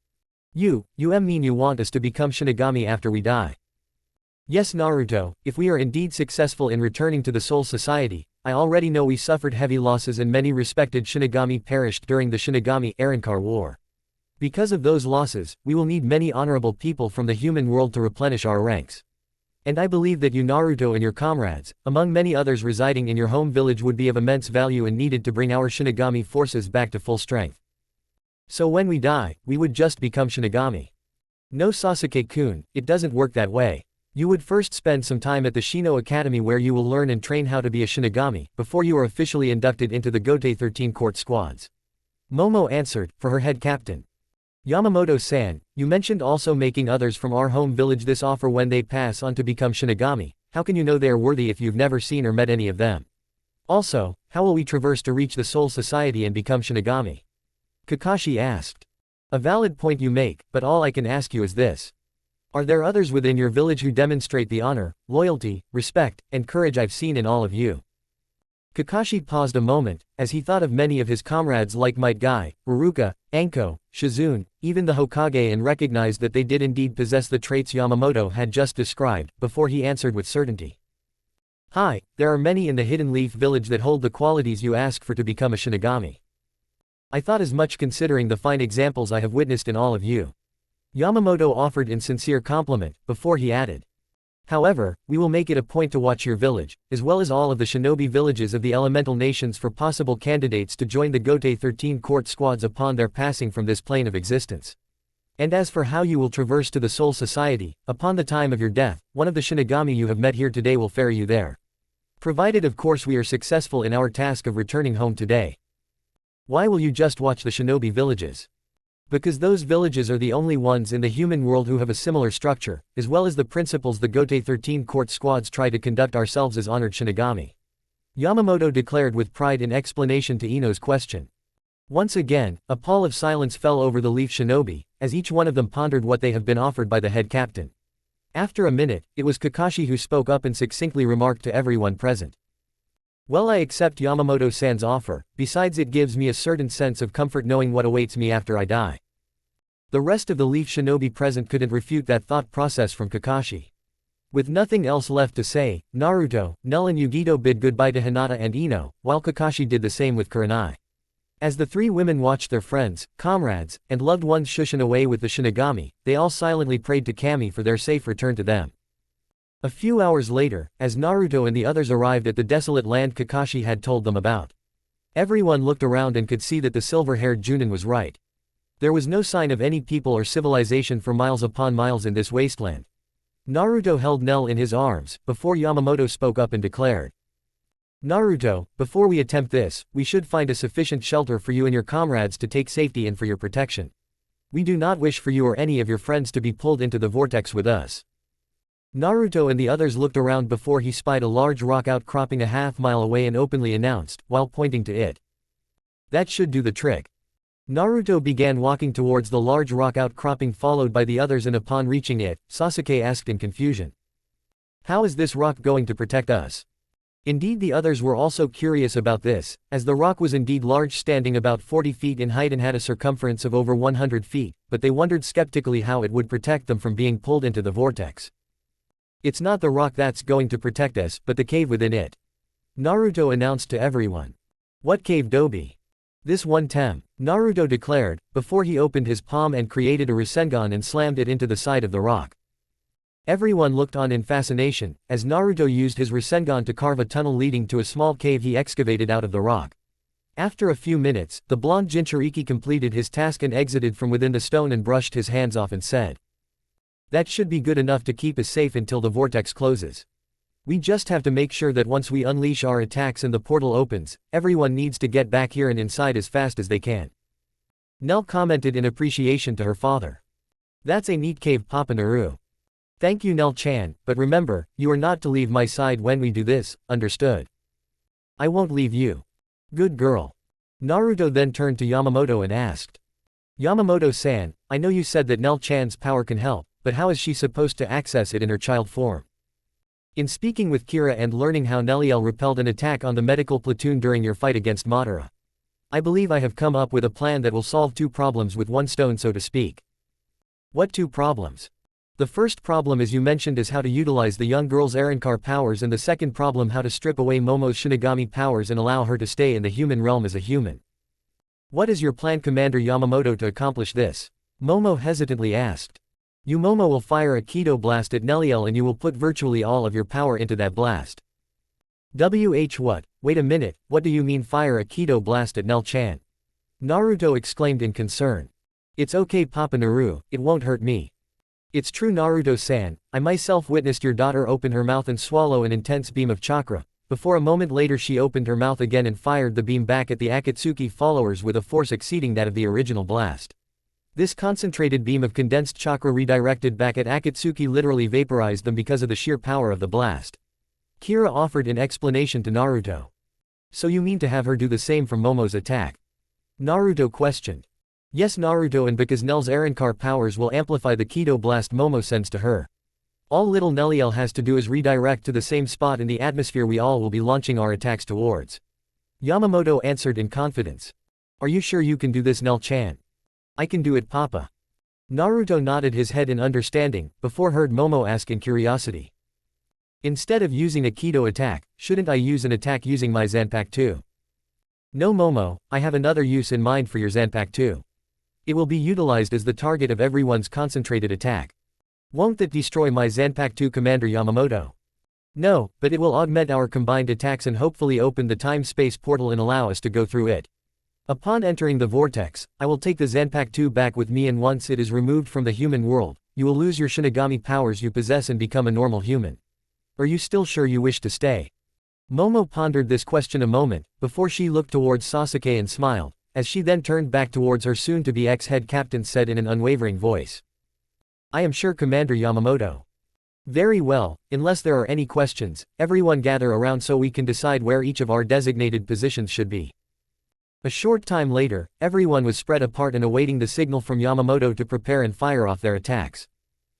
You mean you want us to become Shinigami after we die? Yes Naruto, if we are indeed successful in returning to the Soul Society, I already know we suffered heavy losses and many respected Shinigami perished during the Shinigami Arrancar War. Because of those losses, we will need many honorable people from the human world to replenish our ranks. And I believe that you Naruto and your comrades, among many others residing in your home village would be of immense value and needed to bring our Shinigami forces back to full strength. So when we die, we would just become Shinigami. No Sasuke-kun, it doesn't work that way. You would first spend some time at the Shino Academy where you will learn and train how to be a Shinigami, before you are officially inducted into the Gotei 13 court squads. Momo answered, for her head captain. Yamamoto-san, you mentioned also making others from our home village this offer when they pass on to become Shinigami. How can you know they are worthy if you've never seen or met any of them? Also, how will we traverse to reach the Soul Society and become Shinigami? Kakashi asked. A valid point you make, but all I can ask you is this. Are there others within your village who demonstrate the honor, loyalty, respect, and courage I've seen in all of you? Kakashi paused a moment, as he thought of many of his comrades like Might Guy, Ruruka, Anko, Shizune, even the Hokage and recognized that they did indeed possess the traits Yamamoto had just described, before he answered with certainty. Hi, there are many in the Hidden Leaf village that hold the qualities you ask for to become a Shinigami. I thought as much considering the fine examples I have witnessed in all of you. Yamamoto offered in sincere compliment, before he added. However, we will make it a point to watch your village, as well as all of the shinobi villages of the elemental nations for possible candidates to join the Gotei 13 court squads upon their passing from this plane of existence. And as for how you will traverse to the Soul Society, upon the time of your death, one of the Shinigami you have met here today will ferry you there. Provided of course we are successful in our task of returning home today. Why will you just watch the shinobi villages? Because those villages are the only ones in the human world who have a similar structure, as well as the principles the Gotei 13 court squads try to conduct ourselves as honored Shinigami. Yamamoto declared with pride in explanation to Ino's question. Once again, a pall of silence fell over the Leaf Shinobi, as each one of them pondered what they have been offered by the head captain. After a minute, it was Kakashi who spoke up and succinctly remarked to everyone present. Well, I accept Yamamoto-san's offer, besides it gives me a certain sense of comfort knowing what awaits me after I die. The rest of the Leaf Shinobi present couldn't refute that thought process from Kakashi. With nothing else left to say, Naruto, Nel and Yugito bid goodbye to Hinata and Ino, while Kakashi did the same with Kurenai. As the three women watched their friends, comrades, and loved ones shushin away with the Shinigami, they all silently prayed to Kami for their safe return to them. A few hours later, as Naruto and the others arrived at the desolate land Kakashi had told them about. Everyone looked around and could see that the silver-haired Junin was right. There was no sign of any people or civilization for miles upon miles in this wasteland. Naruto held Nel in his arms, before Yamamoto spoke up and declared. Naruto, before we attempt this, we should find a sufficient shelter for you and your comrades to take safety and for your protection. We do not wish for you or any of your friends to be pulled into the vortex with us. Naruto and the others looked around before he spied a large rock outcropping a half-mile away and openly announced, while pointing to it. That should do the trick. Naruto began walking towards the large rock outcropping followed by the others, and upon reaching it, Sasuke asked in confusion. How is this rock going to protect us? Indeed, the others were also curious about this, as the rock was indeed large, standing about 40 feet in height and had a circumference of over 100 feet, but they wondered skeptically how it would protect them from being pulled into the vortex. It's not the rock that's going to protect us, but the cave within it. Naruto announced to everyone. What cave, Dobi? This one tem, Naruto declared, before he opened his palm and created a rasengan and slammed it into the side of the rock. Everyone looked on in fascination, as Naruto used his rasengan to carve a tunnel leading to a small cave he excavated out of the rock. After a few minutes, the blonde Jinchuriki completed his task and exited from within the stone and brushed his hands off and said. That should be good enough to keep us safe until the vortex closes. We just have to make sure that once we unleash our attacks and the portal opens, everyone needs to get back here and inside as fast as they can. Nell commented in appreciation to her father. That's a neat cave, Papa Naru. Thank you, Nell-chan, but remember, you are not to leave my side when we do this, understood? I won't leave you. Good girl. Naruto then turned to Yamamoto and asked. Yamamoto-san, I know you said that Nell-chan's power can help, but how is she supposed to access it in her child form? In speaking with Kira and learning how Nelliel repelled an attack on the medical platoon during your fight against Madara, I believe I have come up with a plan that will solve two problems with one stone, so to speak. What two problems? The first problem, as you mentioned, is how to utilize the young girl's Arankar powers, and the second problem how to strip away Momo's Shinigami powers and allow her to stay in the human realm as a human. What is your plan, Commander Yamamoto, to accomplish this? Momo hesitantly asked. You Momo will fire a Kido blast at Nelliel and you will put virtually all of your power into that blast. What? Wait a minute, what do you mean fire a Kido blast at Nell-chan? Naruto exclaimed in concern. It's okay, Papa Naru, it won't hurt me. It's true, Naruto-san, I myself witnessed your daughter open her mouth and swallow an intense beam of chakra, before a moment later she opened her mouth again and fired the beam back at the Akatsuki followers with a force exceeding that of the original blast. This concentrated beam of condensed chakra redirected back at Akatsuki literally vaporized them because of the sheer power of the blast. Kira offered in explanation to Naruto. So you mean to have her do the same from Momo's attack? Naruto questioned. Yes, Naruto, and because Nell's Arankar powers will amplify the Kido blast Momo sends to her. All little Nelliel has to do is redirect to the same spot in the atmosphere we all will be launching our attacks towards. Yamamoto answered in confidence. Are you sure you can do this, Nell-chan? I can do it, Papa. Naruto nodded his head in understanding, before heard Momo ask in curiosity. Instead of using a Kido attack, shouldn't I use an attack using my Zanpakuto? No, Momo, I have another use in mind for your Zanpakuto. It will be utilized as the target of everyone's concentrated attack. Won't that destroy my Zanpakuto, Commander Yamamoto? No, but it will augment our combined attacks and hopefully open the time-space portal and allow us to go through it. Upon entering the vortex, I will take the Zanpakuto back with me, and once it is removed from the human world, you will lose your Shinigami powers you possess and become a normal human. Are you still sure you wish to stay? Momo pondered this question a moment, before she looked towards Sasuke and smiled, as she then turned back towards her soon-to-be ex-head captain said in an unwavering voice. I am sure, Commander Yamamoto. Very well, unless there are any questions, everyone gather around so we can decide where each of our designated positions should be. A short time later, everyone was spread apart and awaiting the signal from Yamamoto to prepare and fire off their attacks.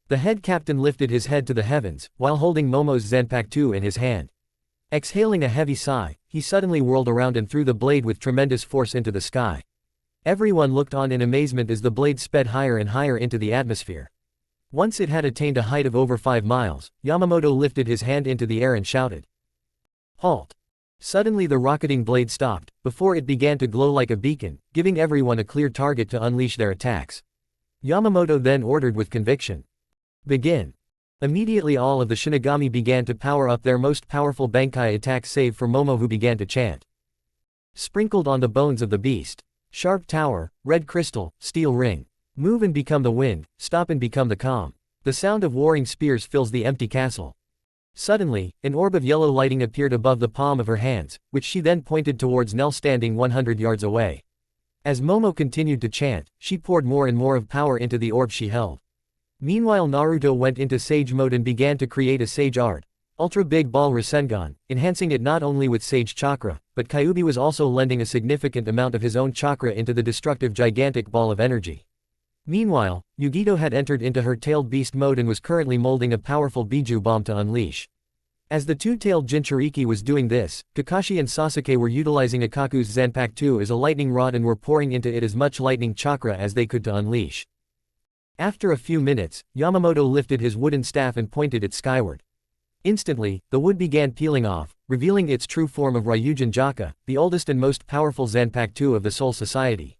The head captain lifted his head to the heavens, while holding Momo's Zanpakuto in his hand. Exhaling a heavy sigh, he suddenly whirled around and threw the blade with tremendous force into the sky. Everyone looked on in amazement as the blade sped higher and higher into the atmosphere. Once it had attained a height of over 5 miles, Yamamoto lifted his hand into the air and shouted, "Halt!" Suddenly the rocketing blade stopped, before it began to glow like a beacon, giving everyone a clear target to unleash their attacks. Yamamoto then ordered with conviction, "Begin." Immediately all of the Shinigami began to power up their most powerful Bankai attacks save for Momo, who began to chant. Sprinkled on the bones of the beast. Sharp tower, red crystal, steel ring. Move and become the wind, stop and become the calm. The sound of warring spears fills the empty castle. Suddenly, an orb of yellow lighting appeared above the palm of her hands, which she then pointed towards Nell standing 100 yards away. As Momo continued to chant, she poured more and more of power into the orb she held. Meanwhile Naruto went into Sage mode and began to create a Sage art, Ultra Big Ball Rasengan, enhancing it not only with Sage Chakra, but Kyuubi was also lending a significant amount of his own chakra into the destructive gigantic ball of energy. Meanwhile, Yugito had entered into her tailed beast mode and was currently molding a powerful Biju bomb to unleash. As the two-tailed Jinchuriki was doing this, Kakashi and Sasuke were utilizing Ikaku's Zanpakuto as a lightning rod and were pouring into it as much lightning chakra as they could to unleash. After a few minutes, Yamamoto lifted his wooden staff and pointed it skyward. Instantly, the wood began peeling off, revealing its true form of Ryujin Jaka, the oldest and most powerful Zanpakuto of the Soul Society.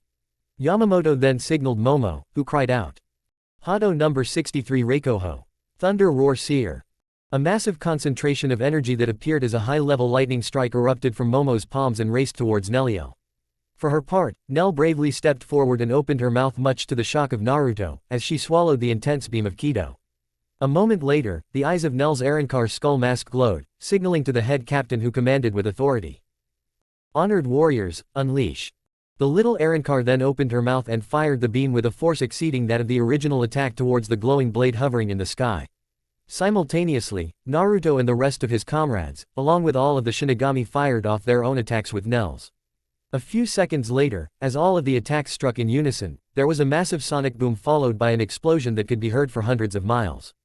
Yamamoto then signaled Momo, who cried out, "Hado number 63 Reikoho. Thunder Roar Seer." A massive concentration of energy that appeared as a high-level lightning strike erupted from Momo's palms and raced towards Nellio. For her part, Nell bravely stepped forward and opened her mouth much to the shock of Naruto, as she swallowed the intense beam of Kido. A moment later, the eyes of Nell's Arrancar skull mask glowed, signaling to the head captain, who commanded with authority, "Honored warriors, unleash." The little Arrancar then opened her mouth and fired the beam with a force exceeding that of the original attack towards the glowing blade hovering in the sky. Simultaneously, Naruto and the rest of his comrades, along with all of the Shinigami, fired off their own attacks with Nell's. A few seconds later, as all of the attacks struck in unison, there was a massive sonic boom followed by an explosion that could be heard for hundreds of miles.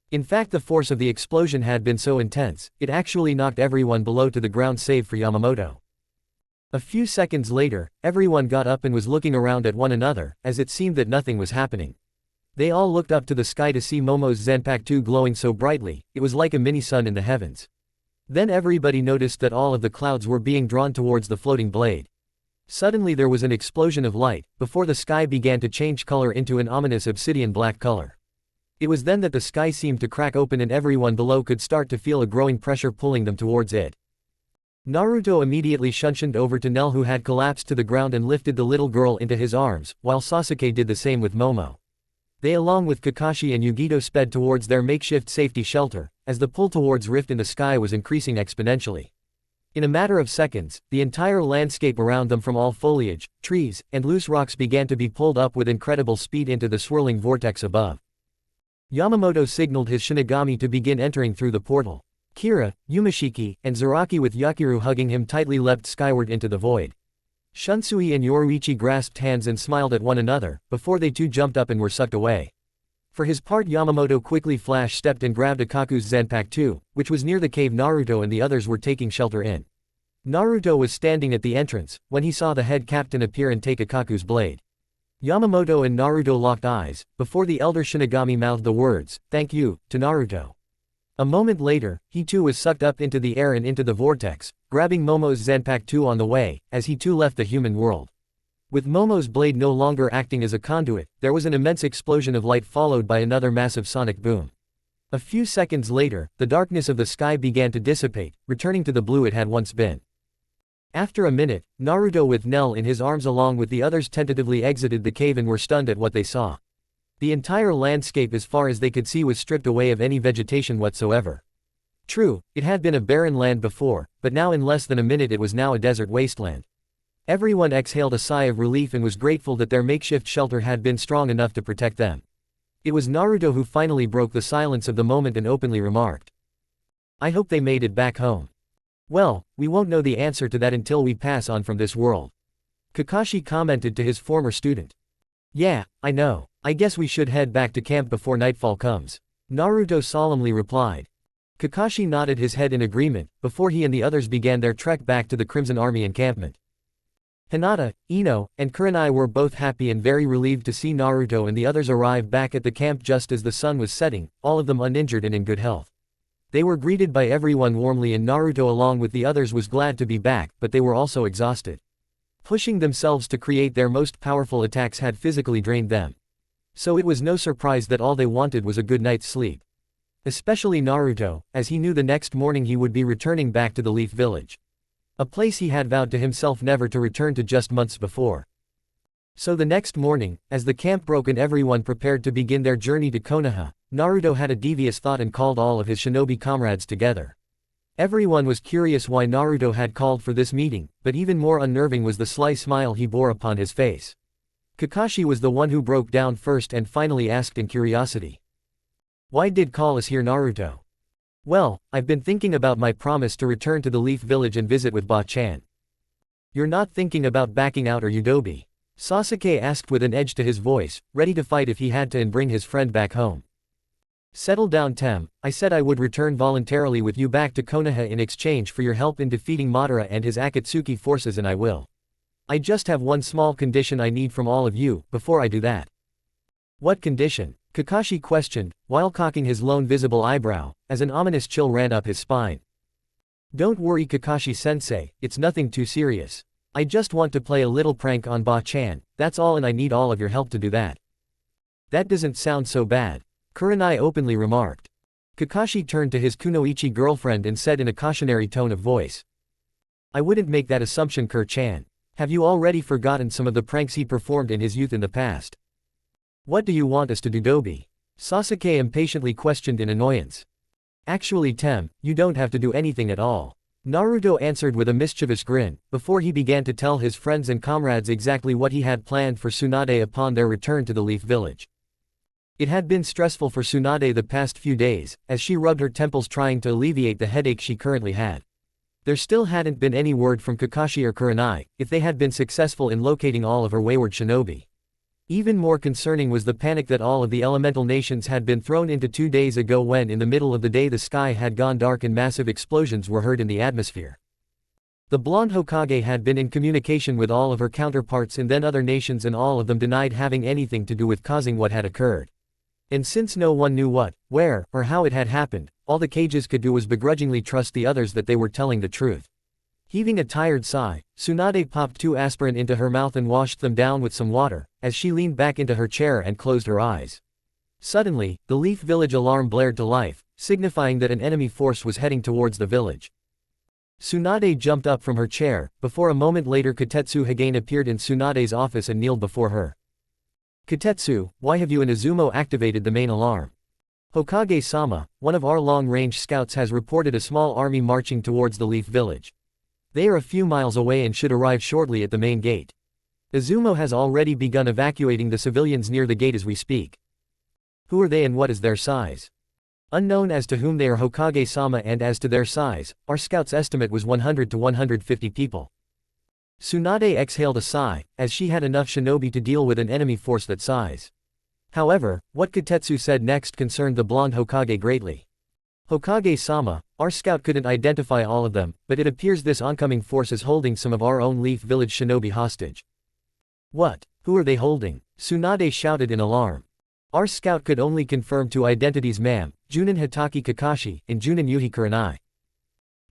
In fact, the force of the explosion had been so intense, it actually knocked everyone below to the ground save for Yamamoto. A few seconds later, everyone got up and was looking around at one another, as it seemed that nothing was happening. They all looked up to the sky to see Momo's Zanpakuto glowing so brightly, it was like a mini-sun in the heavens. Then everybody noticed that all of the clouds were being drawn towards the floating blade. Suddenly there was an explosion of light, before the sky began to change color into an ominous obsidian black color. It was then that the sky seemed to crack open and everyone below could start to feel a growing pressure pulling them towards it. Naruto immediately shunshed over to Nell, who had collapsed to the ground, and lifted the little girl into his arms, while Sasuke did the same with Momo. They along with Kakashi and Yugito sped towards their makeshift safety shelter, as the pull towards rift in the sky was increasing exponentially. In a matter of seconds, the entire landscape around them, from all foliage, trees, and loose rocks, began to be pulled up with incredible speed into the swirling vortex above. Yamamoto signaled his Shinigami to begin entering through the portal. Kira, Yumashiki, and Zaraki with Yakiru hugging him tightly leapt skyward into the void. Shunsui and Yoruichi grasped hands and smiled at one another, before they too jumped up and were sucked away. For his part, Yamamoto quickly flash-stepped and grabbed Ikaku's Zanpakuto, which was near the cave Naruto and the others were taking shelter in. Naruto was standing at the entrance, when he saw the head captain appear and take Ikaku's blade. Yamamoto and Naruto locked eyes, before the elder Shinigami mouthed the words, "Thank you," to Naruto. A moment later, he too was sucked up into the air and into the vortex, grabbing Momo's Zanpakuto on the way, as he too left the human world. With Momo's blade no longer acting as a conduit, there was an immense explosion of light followed by another massive sonic boom. A few seconds later, the darkness of the sky began to dissipate, returning to the blue it had once been. After a minute, Naruto with Nell in his arms along with the others tentatively exited the cave and were stunned at what they saw. The entire landscape as far as they could see was stripped away of any vegetation whatsoever. True, it had been a barren land before, but now in less than a minute it was now a desert wasteland. Everyone exhaled a sigh of relief and was grateful that their makeshift shelter had been strong enough to protect them. It was Naruto who finally broke the silence of the moment and openly remarked, "I hope they made it back home." "Well, we won't know the answer to that until we pass on from this world. Kakashi commented to his former student. Yeah, I know. I guess we should head back to camp before nightfall comes. Naruto solemnly replied. Kakashi nodded his head in agreement, before he and the others began their trek back to the Crimson Army encampment. Hinata, Ino, and Kurenai were both happy and very relieved to see Naruto and the others arrive back at the camp just as the sun was setting, all of them uninjured and in good health. They were greeted by everyone warmly and Naruto along with the others was glad to be back, but they were also exhausted. Pushing themselves to create their most powerful attacks had physically drained them. So it was no surprise that all they wanted was a good night's sleep. Especially Naruto, as he knew the next morning he would be returning back to the Leaf Village. A place he had vowed to himself never to return to just months before. So the next morning, as the camp broke and everyone prepared to begin their journey to Konoha, Naruto had a devious thought and called all of his shinobi comrades together. Everyone was curious why Naruto had called for this meeting, but even more unnerving was the sly smile he bore upon his face. Kakashi was the one who broke down first and finally asked in curiosity. Why did call us here, Naruto? Well, I've been thinking about my promise to return to the Leaf Village and visit with Ba-chan. You're not thinking about backing out, or Udobi? Sasuke asked with an edge to his voice, ready to fight if he had to and bring his friend back home. Settle down, Tem. I said I would return voluntarily with you back to Konoha in exchange for your help in defeating Madara and his Akatsuki forces, and I will. I just have one small condition I need from all of you, before I do that. What condition? Kakashi questioned, while cocking his lone visible eyebrow, as an ominous chill ran up his spine. Don't worry, Kakashi-sensei, it's nothing too serious. I just want to play a little prank on Ba-chan, that's all, and I need all of your help to do that. That doesn't sound so bad, Kurenai openly remarked. Kakashi turned to his kunoichi girlfriend and said in a cautionary tone of voice. I wouldn't make that assumption, Kur-chan. Have you already forgotten some of the pranks he performed in his youth in the past? What do you want us to do, Dobi? Sasuke impatiently questioned in annoyance. Actually, Tem, you don't have to do anything at all. Naruto answered with a mischievous grin, before he began to tell his friends and comrades exactly what he had planned for Tsunade upon their return to the Leaf Village. It had been stressful for Tsunade the past few days, as she rubbed her temples trying to alleviate the headache she currently had. There still hadn't been any word from Kakashi or Kurenai, if they had been successful in locating all of her wayward shinobi. Even more concerning was the panic that all of the elemental nations had been thrown into 2 days ago when in the middle of the day the sky had gone dark and massive explosions were heard in the atmosphere. The blonde Hokage had been in communication with all of her counterparts in then other nations and all of them denied having anything to do with causing what had occurred. And since no one knew what, where, or how it had happened, all the cages could do was begrudgingly trust the others that they were telling the truth. Heaving a tired sigh, Tsunade popped 2 aspirin into her mouth and washed them down with some water, as she leaned back into her chair and closed her eyes. Suddenly, the Leaf Village alarm blared to life, signifying that an enemy force was heading towards the village. Tsunade jumped up from her chair, before a moment later Kotetsu Hagane appeared in Tsunade's office and kneeled before her. Kotetsu, why have you and Izumo activated the main alarm? Hokage-sama, one of our long-range scouts has reported a small army marching towards the Leaf Village. They are a few miles away and should arrive shortly at the main gate. Izumo has already begun evacuating the civilians near the gate as we speak. Who are they and what is their size? Unknown as to whom they are, Hokage-sama, and as to their size, our scout's estimate was 100 to 150 people. Tsunade exhaled a sigh, as she had enough shinobi to deal with an enemy force that size. However, what Kotetsu said next concerned the blonde Hokage greatly. Hokage-sama, our scout couldn't identify all of them, but it appears this oncoming force is holding some of our own Leaf Village shinobi hostage. What? Who are they holding? Tsunade shouted in alarm. Our scout could only confirm 2 identities, ma'am, Junin Hitaki Kakashi, and Junin Yuhi Kurenai.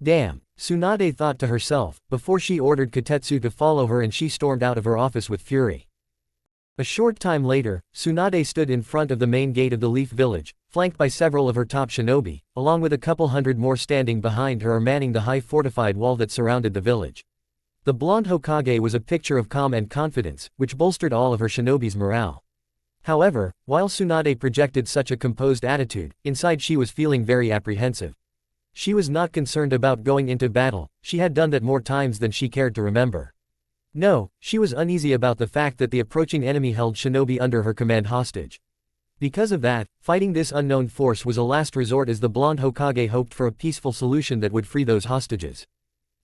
Damn, Tsunade thought to herself, before she ordered Kotetsu to follow her and she stormed out of her office with fury. A short time later, Tsunade stood in front of the main gate of the Leaf Village, flanked by several of her top shinobi, along with a couple hundred more standing behind her or manning the high fortified wall that surrounded the village. The blonde Hokage was a picture of calm and confidence, which bolstered all of her shinobi's morale. However, while Tsunade projected such a composed attitude, inside she was feeling very apprehensive. She was not concerned about going into battle, she had done that more times than she cared to remember. No, she was uneasy about the fact that the approaching enemy held shinobi under her command hostage. Because of that, fighting this unknown force was a last resort as the blonde Hokage hoped for a peaceful solution that would free those hostages.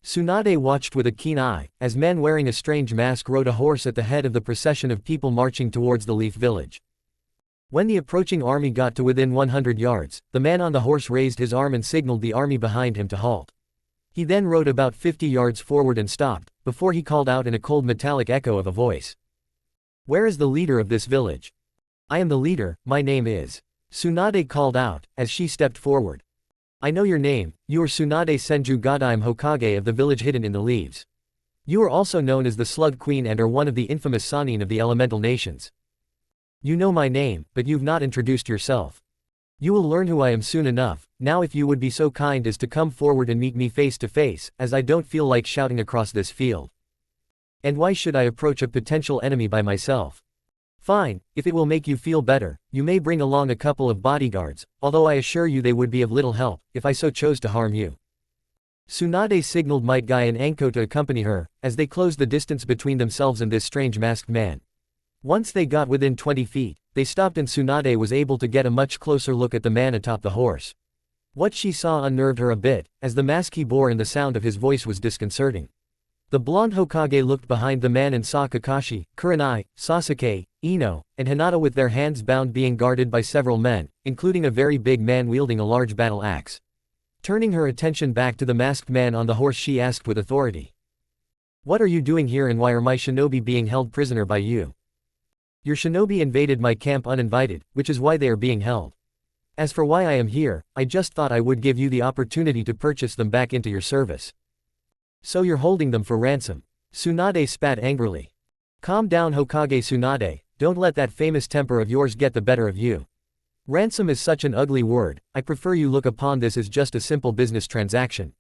Tsunade watched with a keen eye, as men wearing a strange mask rode a horse at the head of the procession of people marching towards the Leaf Village. When the approaching army got to within 100 yards, the man on the horse raised his arm and signaled the army behind him to halt. He then rode about 50 yards forward and stopped, before he called out in a cold metallic echo of a voice. "Where is the leader of this village?" "I am the leader, my name is." Tsunade called out, as she stepped forward. "I know your name, you are Tsunade Senju Gadaime Hokage of the village hidden in the leaves. You are also known as the Slug Queen and are one of the infamous Sannin of the elemental nations. You know my name, but you've not introduced yourself. You will learn who I am soon enough. Now if you would be so kind as to come forward and meet me face to face, as I don't feel like shouting across this field. And why should I approach a potential enemy by myself? Fine, if it will make you feel better, you may bring along a couple of bodyguards, although I assure you they would be of little help, if I so chose to harm you." Tsunade signaled Might Guy and Anko to accompany her, as they closed the distance between themselves and this strange masked man. Once they got within 20 feet, they stopped and Tsunade was able to get a much closer look at the man atop the horse. What she saw unnerved her a bit, as the mask he bore and the sound of his voice was disconcerting. The blonde Hokage looked behind the man and saw Kakashi, Kurenai, Sasuke, Ino, and Hinata with their hands bound being guarded by several men, including a very big man wielding a large battle axe. Turning her attention back to the masked man on the horse, she asked with authority. "What are you doing here and why are my shinobi being held prisoner by you?" "Your shinobi invaded my camp uninvited, which is why they are being held. As for why I am here, I just thought I would give you the opportunity to purchase them back into your service." "So you're holding them for ransom?" Tsunade spat angrily. "Calm down Hokage Tsunade, don't let that famous temper of yours get the better of you. Ransom is such an ugly word, I prefer you look upon this as just a simple business transaction.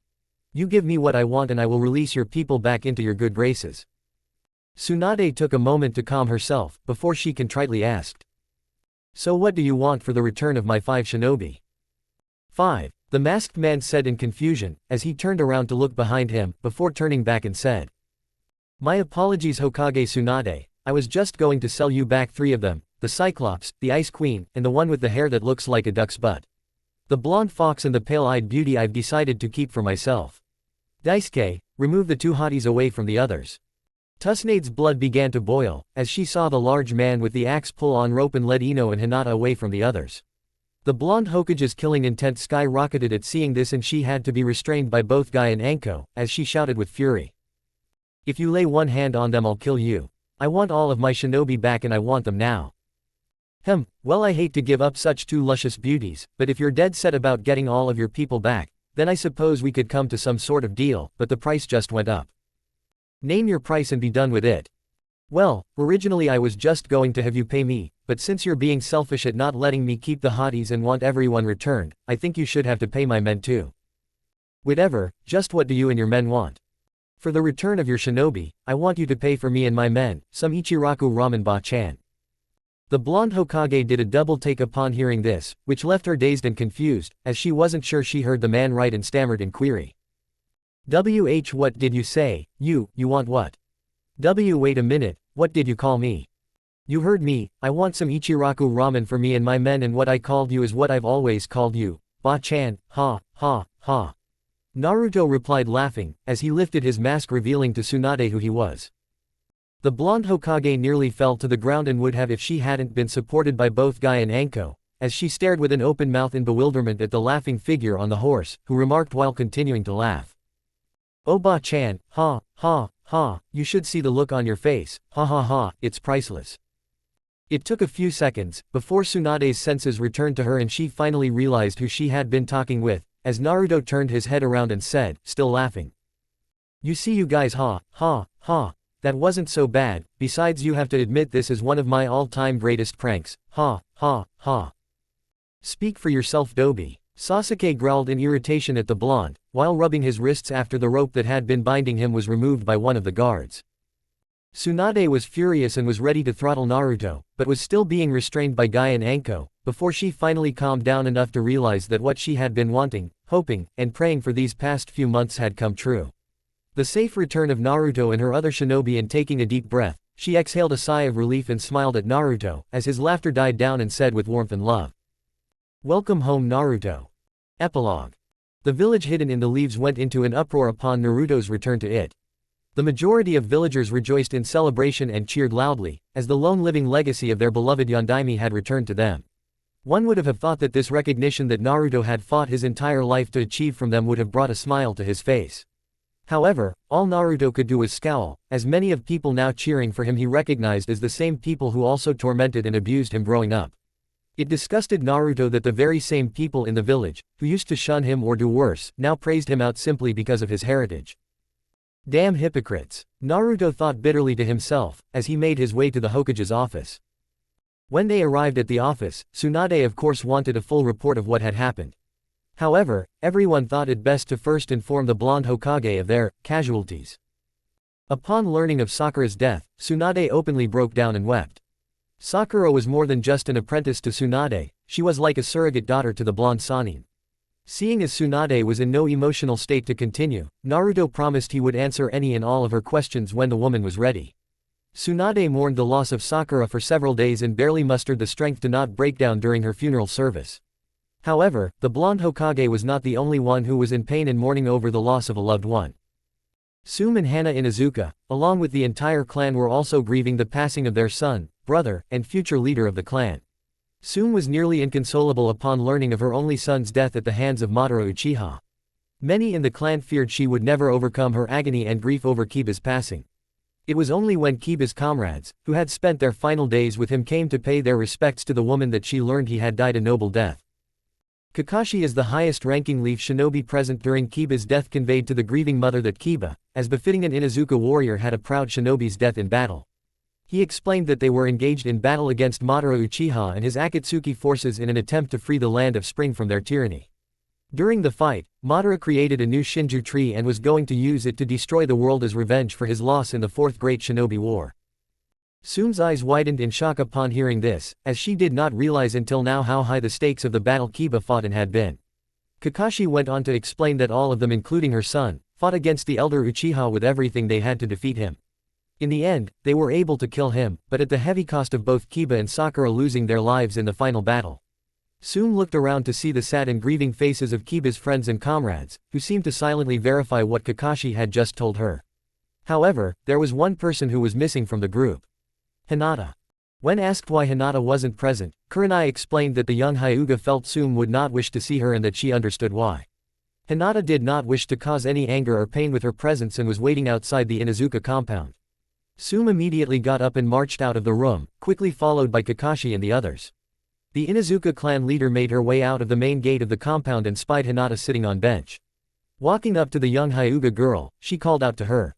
You give me what I want and I will release your people back into your good graces." Tsunade took a moment to calm herself, before she contritely asked. "So what do you want for the return of my 5 shinobi?" "5, the masked man said in confusion, as he turned around to look behind him, before turning back and said. "My apologies Hokage Tsunade, I was just going to sell you back 3 of them, the Cyclops, the Ice Queen, and the one with the hair that looks like a duck's butt. The blonde fox and the pale-eyed beauty I've decided to keep for myself. Daisuke, remove the 2 hotties away from the others." Tsunade's blood began to boil, as she saw the large man with the axe pull on rope and led Ino and Hinata away from the others. The blonde Hokage's killing intent skyrocketed at seeing this and she had to be restrained by both Guy and Anko, as she shouted with fury. "If you lay one hand on them I'll kill you. I want all of my shinobi back and I want them now." Well I hate to give up such 2 luscious beauties, but if you're dead set about getting all of your people back, then I suppose we could come to some sort of deal, but the price just went up. "Name your price and be done with it." "Well, originally I was just going to have you pay me, but since you're being selfish at not letting me keep the hotties and want everyone returned, I think you should have to pay my men too." "Whatever, just what do you and your men want?" "For the return of your shinobi, I want you to pay for me and my men, some Ichiraku ramen ba-chan." The blonde Hokage did a double take upon hearing this, which left her dazed and confused, as she wasn't sure she heard the man right and stammered in query. What did you say? You want what? Wait a minute, what did you call me?" "You heard me, I want some Ichiraku ramen for me and my men and what I called you is what I've always called you, ba-chan, ha, ha, ha." Naruto replied laughing, as he lifted his mask revealing to Tsunade who he was. The blonde Hokage nearly fell to the ground and would have if she hadn't been supported by both Guy and Anko, as she stared with an open mouth in bewilderment at the laughing figure on the horse, who remarked while continuing to laugh. "Oh ba-chan, ha, ha, ha, you should see the look on your face, ha ha ha, it's priceless." It took a few seconds, before Tsunade's senses returned to her and she finally realized who she had been talking with, as Naruto turned his head around and said, still laughing. "You see you guys ha, ha, ha, that wasn't so bad, besides you have to admit this is one of my all-time greatest pranks, ha, ha, ha." "Speak for yourself Dobi." Sasuke growled in irritation at the blonde, while rubbing his wrists after the rope that had been binding him was removed by one of the guards. Tsunade was furious and was ready to throttle Naruto, but was still being restrained by Guy and Anko, before she finally calmed down enough to realize that what she had been wanting, hoping, and praying for these past few months had come true. The safe return of Naruto and her other shinobi, and taking a deep breath, she exhaled a sigh of relief and smiled at Naruto, as his laughter died down and said with warmth and love. "Welcome home Naruto." Epilogue. The village hidden in the leaves went into an uproar upon Naruto's return to it. The majority of villagers rejoiced in celebration and cheered loudly, as the lone living legacy of their beloved Yondaime had returned to them. One would have thought that this recognition that Naruto had fought his entire life to achieve from them would have brought a smile to his face. However, all Naruto could do was scowl, as many of people now cheering for him he recognized as the same people who also tormented and abused him growing up. It disgusted Naruto that the very same people in the village, who used to shun him or do worse, now praised him out simply because of his heritage. Damn hypocrites! Naruto thought bitterly to himself, as he made his way to the Hokage's office. When they arrived at the office, Tsunade of course wanted a full report of what had happened. However, everyone thought it best to first inform the blonde Hokage of their casualties. Upon learning of Sakura's death, Tsunade openly broke down and wept. Sakura was more than just an apprentice to Tsunade, she was like a surrogate daughter to the blonde Sannin. Seeing as Tsunade was in no emotional state to continue, Naruto promised he would answer any and all of her questions when the woman was ready. Tsunade mourned the loss of Sakura for several days and barely mustered the strength to not break down during her funeral service. However, the blonde Hokage was not the only one who was in pain and mourning over the loss of a loved one. Tsume and Hana Inuzuka, along with the entire clan, were also grieving the passing of their son, brother, and future leader of the clan. Tsume was nearly inconsolable upon learning of her only son's death at the hands of Madara Uchiha. Many in the clan feared she would never overcome her agony and grief over Kiba's passing. It was only when Kiba's comrades, who had spent their final days with him, came to pay their respects to the woman that she learned he had died a noble death. Kakashi is the highest-ranking leaf shinobi present during Kiba's death, conveyed to the grieving mother that Kiba, as befitting an Inuzuka warrior, had a proud shinobi's death in battle. He explained that they were engaged in battle against Madara Uchiha and his Akatsuki forces in an attempt to free the land of Spring from their tyranny. During the fight, Madara created a new Shinju tree and was going to use it to destroy the world as revenge for his loss in the Fourth Great Shinobi War. Tsume's eyes widened in shock upon hearing this, as she did not realize until now how high the stakes of the battle Kiba fought in had been. Kakashi went on to explain that all of them, including her son, fought against the elder Uchiha with everything they had to defeat him. In the end, they were able to kill him, but at the heavy cost of both Kiba and Sakura losing their lives in the final battle. Tsume looked around to see the sad and grieving faces of Kiba's friends and comrades, who seemed to silently verify what Kakashi had just told her. However, there was one person who was missing from the group. Hinata. When asked why Hinata wasn't present, Kurenai explained that the young Hyuga felt Tsume would not wish to see her and that she understood why. Hinata did not wish to cause any anger or pain with her presence and was waiting outside the Inuzuka compound. Tsume immediately got up and marched out of the room, quickly followed by Kakashi and the others. The Inuzuka clan leader made her way out of the main gate of the compound and spied Hinata sitting on bench. Walking up to the young Hyuga girl, she called out to her.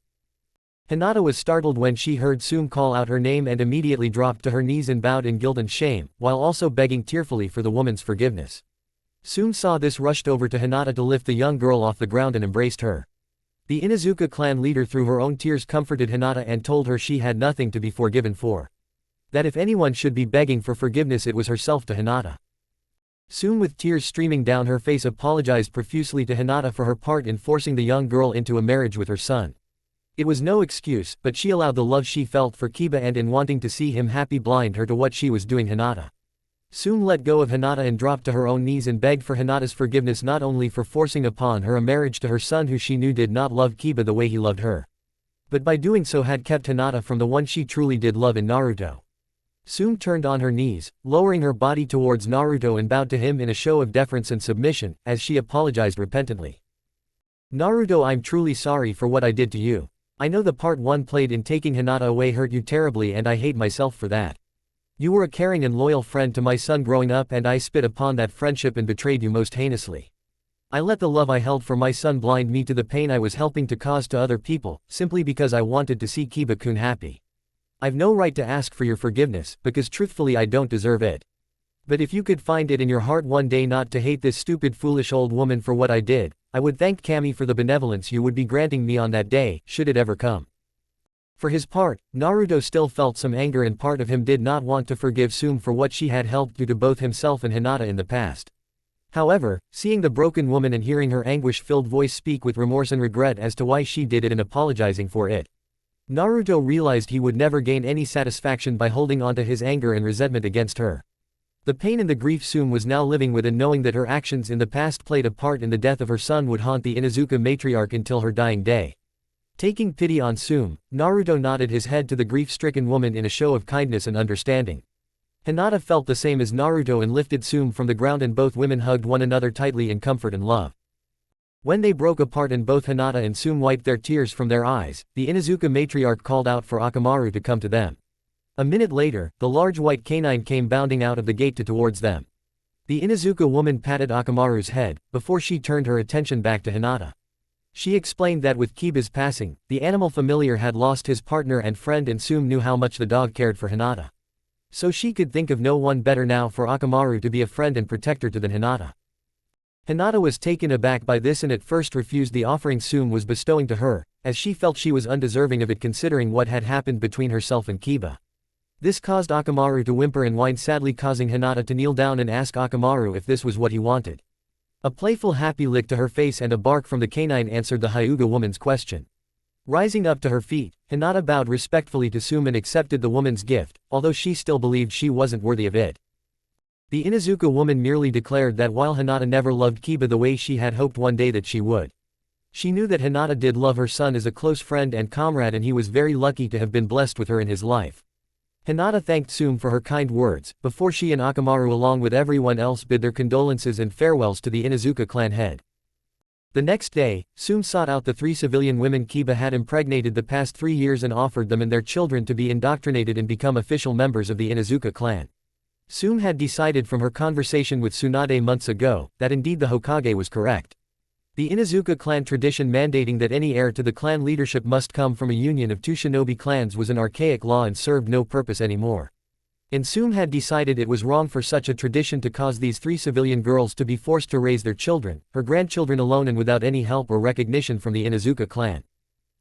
Hinata was startled when she heard Tsume call out her name and immediately dropped to her knees and bowed in guilt and shame, while also begging tearfully for the woman's forgiveness. Tsume saw this, rushed over to Hinata to lift the young girl off the ground and embraced her. The Inuzuka clan leader through her own tears comforted Hinata and told her she had nothing to be forgiven for. That if anyone should be begging for forgiveness it was herself to Hinata. Tsume, with tears streaming down her face, apologized profusely to Hinata for her part in forcing the young girl into a marriage with her son. It was no excuse, but she allowed the love she felt for Kiba and in wanting to see him happy blind her to what she was doing. Hinata. Tsume let go of Hinata and dropped to her own knees and begged for Hinata's forgiveness, not only for forcing upon her a marriage to her son who she knew did not love Kiba the way he loved her, but by doing so had kept Hinata from the one she truly did love in Naruto. Tsume turned on her knees, lowering her body towards Naruto and bowed to him in a show of deference and submission, as she apologized repentantly. Naruto, I'm truly sorry for what I did to you. I know the part one played in taking Hinata away hurt you terribly and I hate myself for that. You were a caring and loyal friend to my son growing up and I spit upon that friendship and betrayed you most heinously. I let the love I held for my son blind me to the pain I was helping to cause to other people, simply because I wanted to see Kiba-kun happy. I've no right to ask for your forgiveness, because truthfully I don't deserve it. But if you could find it in your heart one day not to hate this stupid foolish old woman for what I did, I would thank Kami for the benevolence you would be granting me on that day, should it ever come. For his part, Naruto still felt some anger and part of him did not want to forgive Tsume for what she had helped do to both himself and Hinata in the past. However, seeing the broken woman and hearing her anguish-filled voice speak with remorse and regret as to why she did it and apologizing for it, Naruto realized he would never gain any satisfaction by holding on to his anger and resentment against her. The pain and the grief Sume was now living with, and knowing that her actions in the past played a part in the death of her son, would haunt the Inuzuka matriarch until her dying day. Taking pity on Sume, Naruto nodded his head to the grief-stricken woman in a show of kindness and understanding. Hinata felt the same as Naruto and lifted Sume from the ground, and both women hugged one another tightly in comfort and love. When they broke apart and both Hinata and Sume wiped their tears from their eyes, the Inuzuka matriarch called out for Akamaru to come to them. A minute later, the large white canine came bounding out of the gate towards them. The Inuzuka woman patted Akamaru's head, before she turned her attention back to Hinata. She explained that with Kiba's passing, the animal familiar had lost his partner and friend, and Sume knew how much the dog cared for Hinata. So she could think of no one better now for Akamaru to be a friend and protector to than Hinata. Hinata was taken aback by this and at first refused the offering Sume was bestowing to her, as she felt she was undeserving of it considering what had happened between herself and Kiba. This caused Akamaru to whimper and whine sadly, causing Hinata to kneel down and ask Akamaru if this was what he wanted. A playful happy lick to her face and a bark from the canine answered the Hyuga woman's question. Rising up to her feet, Hinata bowed respectfully to Sume and accepted the woman's gift, although she still believed she wasn't worthy of it. The Inuzuka woman merely declared that while Hinata never loved Kiba the way she had hoped one day that she would, she knew that Hinata did love her son as a close friend and comrade, and he was very lucky to have been blessed with her in his life. Hinata thanked Sume for her kind words, before she and Akamaru along with everyone else bid their condolences and farewells to the Inuzuka clan head. The next day, Sume sought out the 3 civilian women Kiba had impregnated the past 3 years and offered them and their children to be indoctrinated and become official members of the Inuzuka clan. Sume had decided from her conversation with Tsunade months ago, that indeed the Hokage was correct. The Inuzuka clan tradition mandating that any heir to the clan leadership must come from a union of 2 shinobi clans was an archaic law and served no purpose anymore. And Sume had decided it was wrong for such a tradition to cause these 3 civilian girls to be forced to raise their children, her grandchildren alone and without any help or recognition from the Inuzuka clan.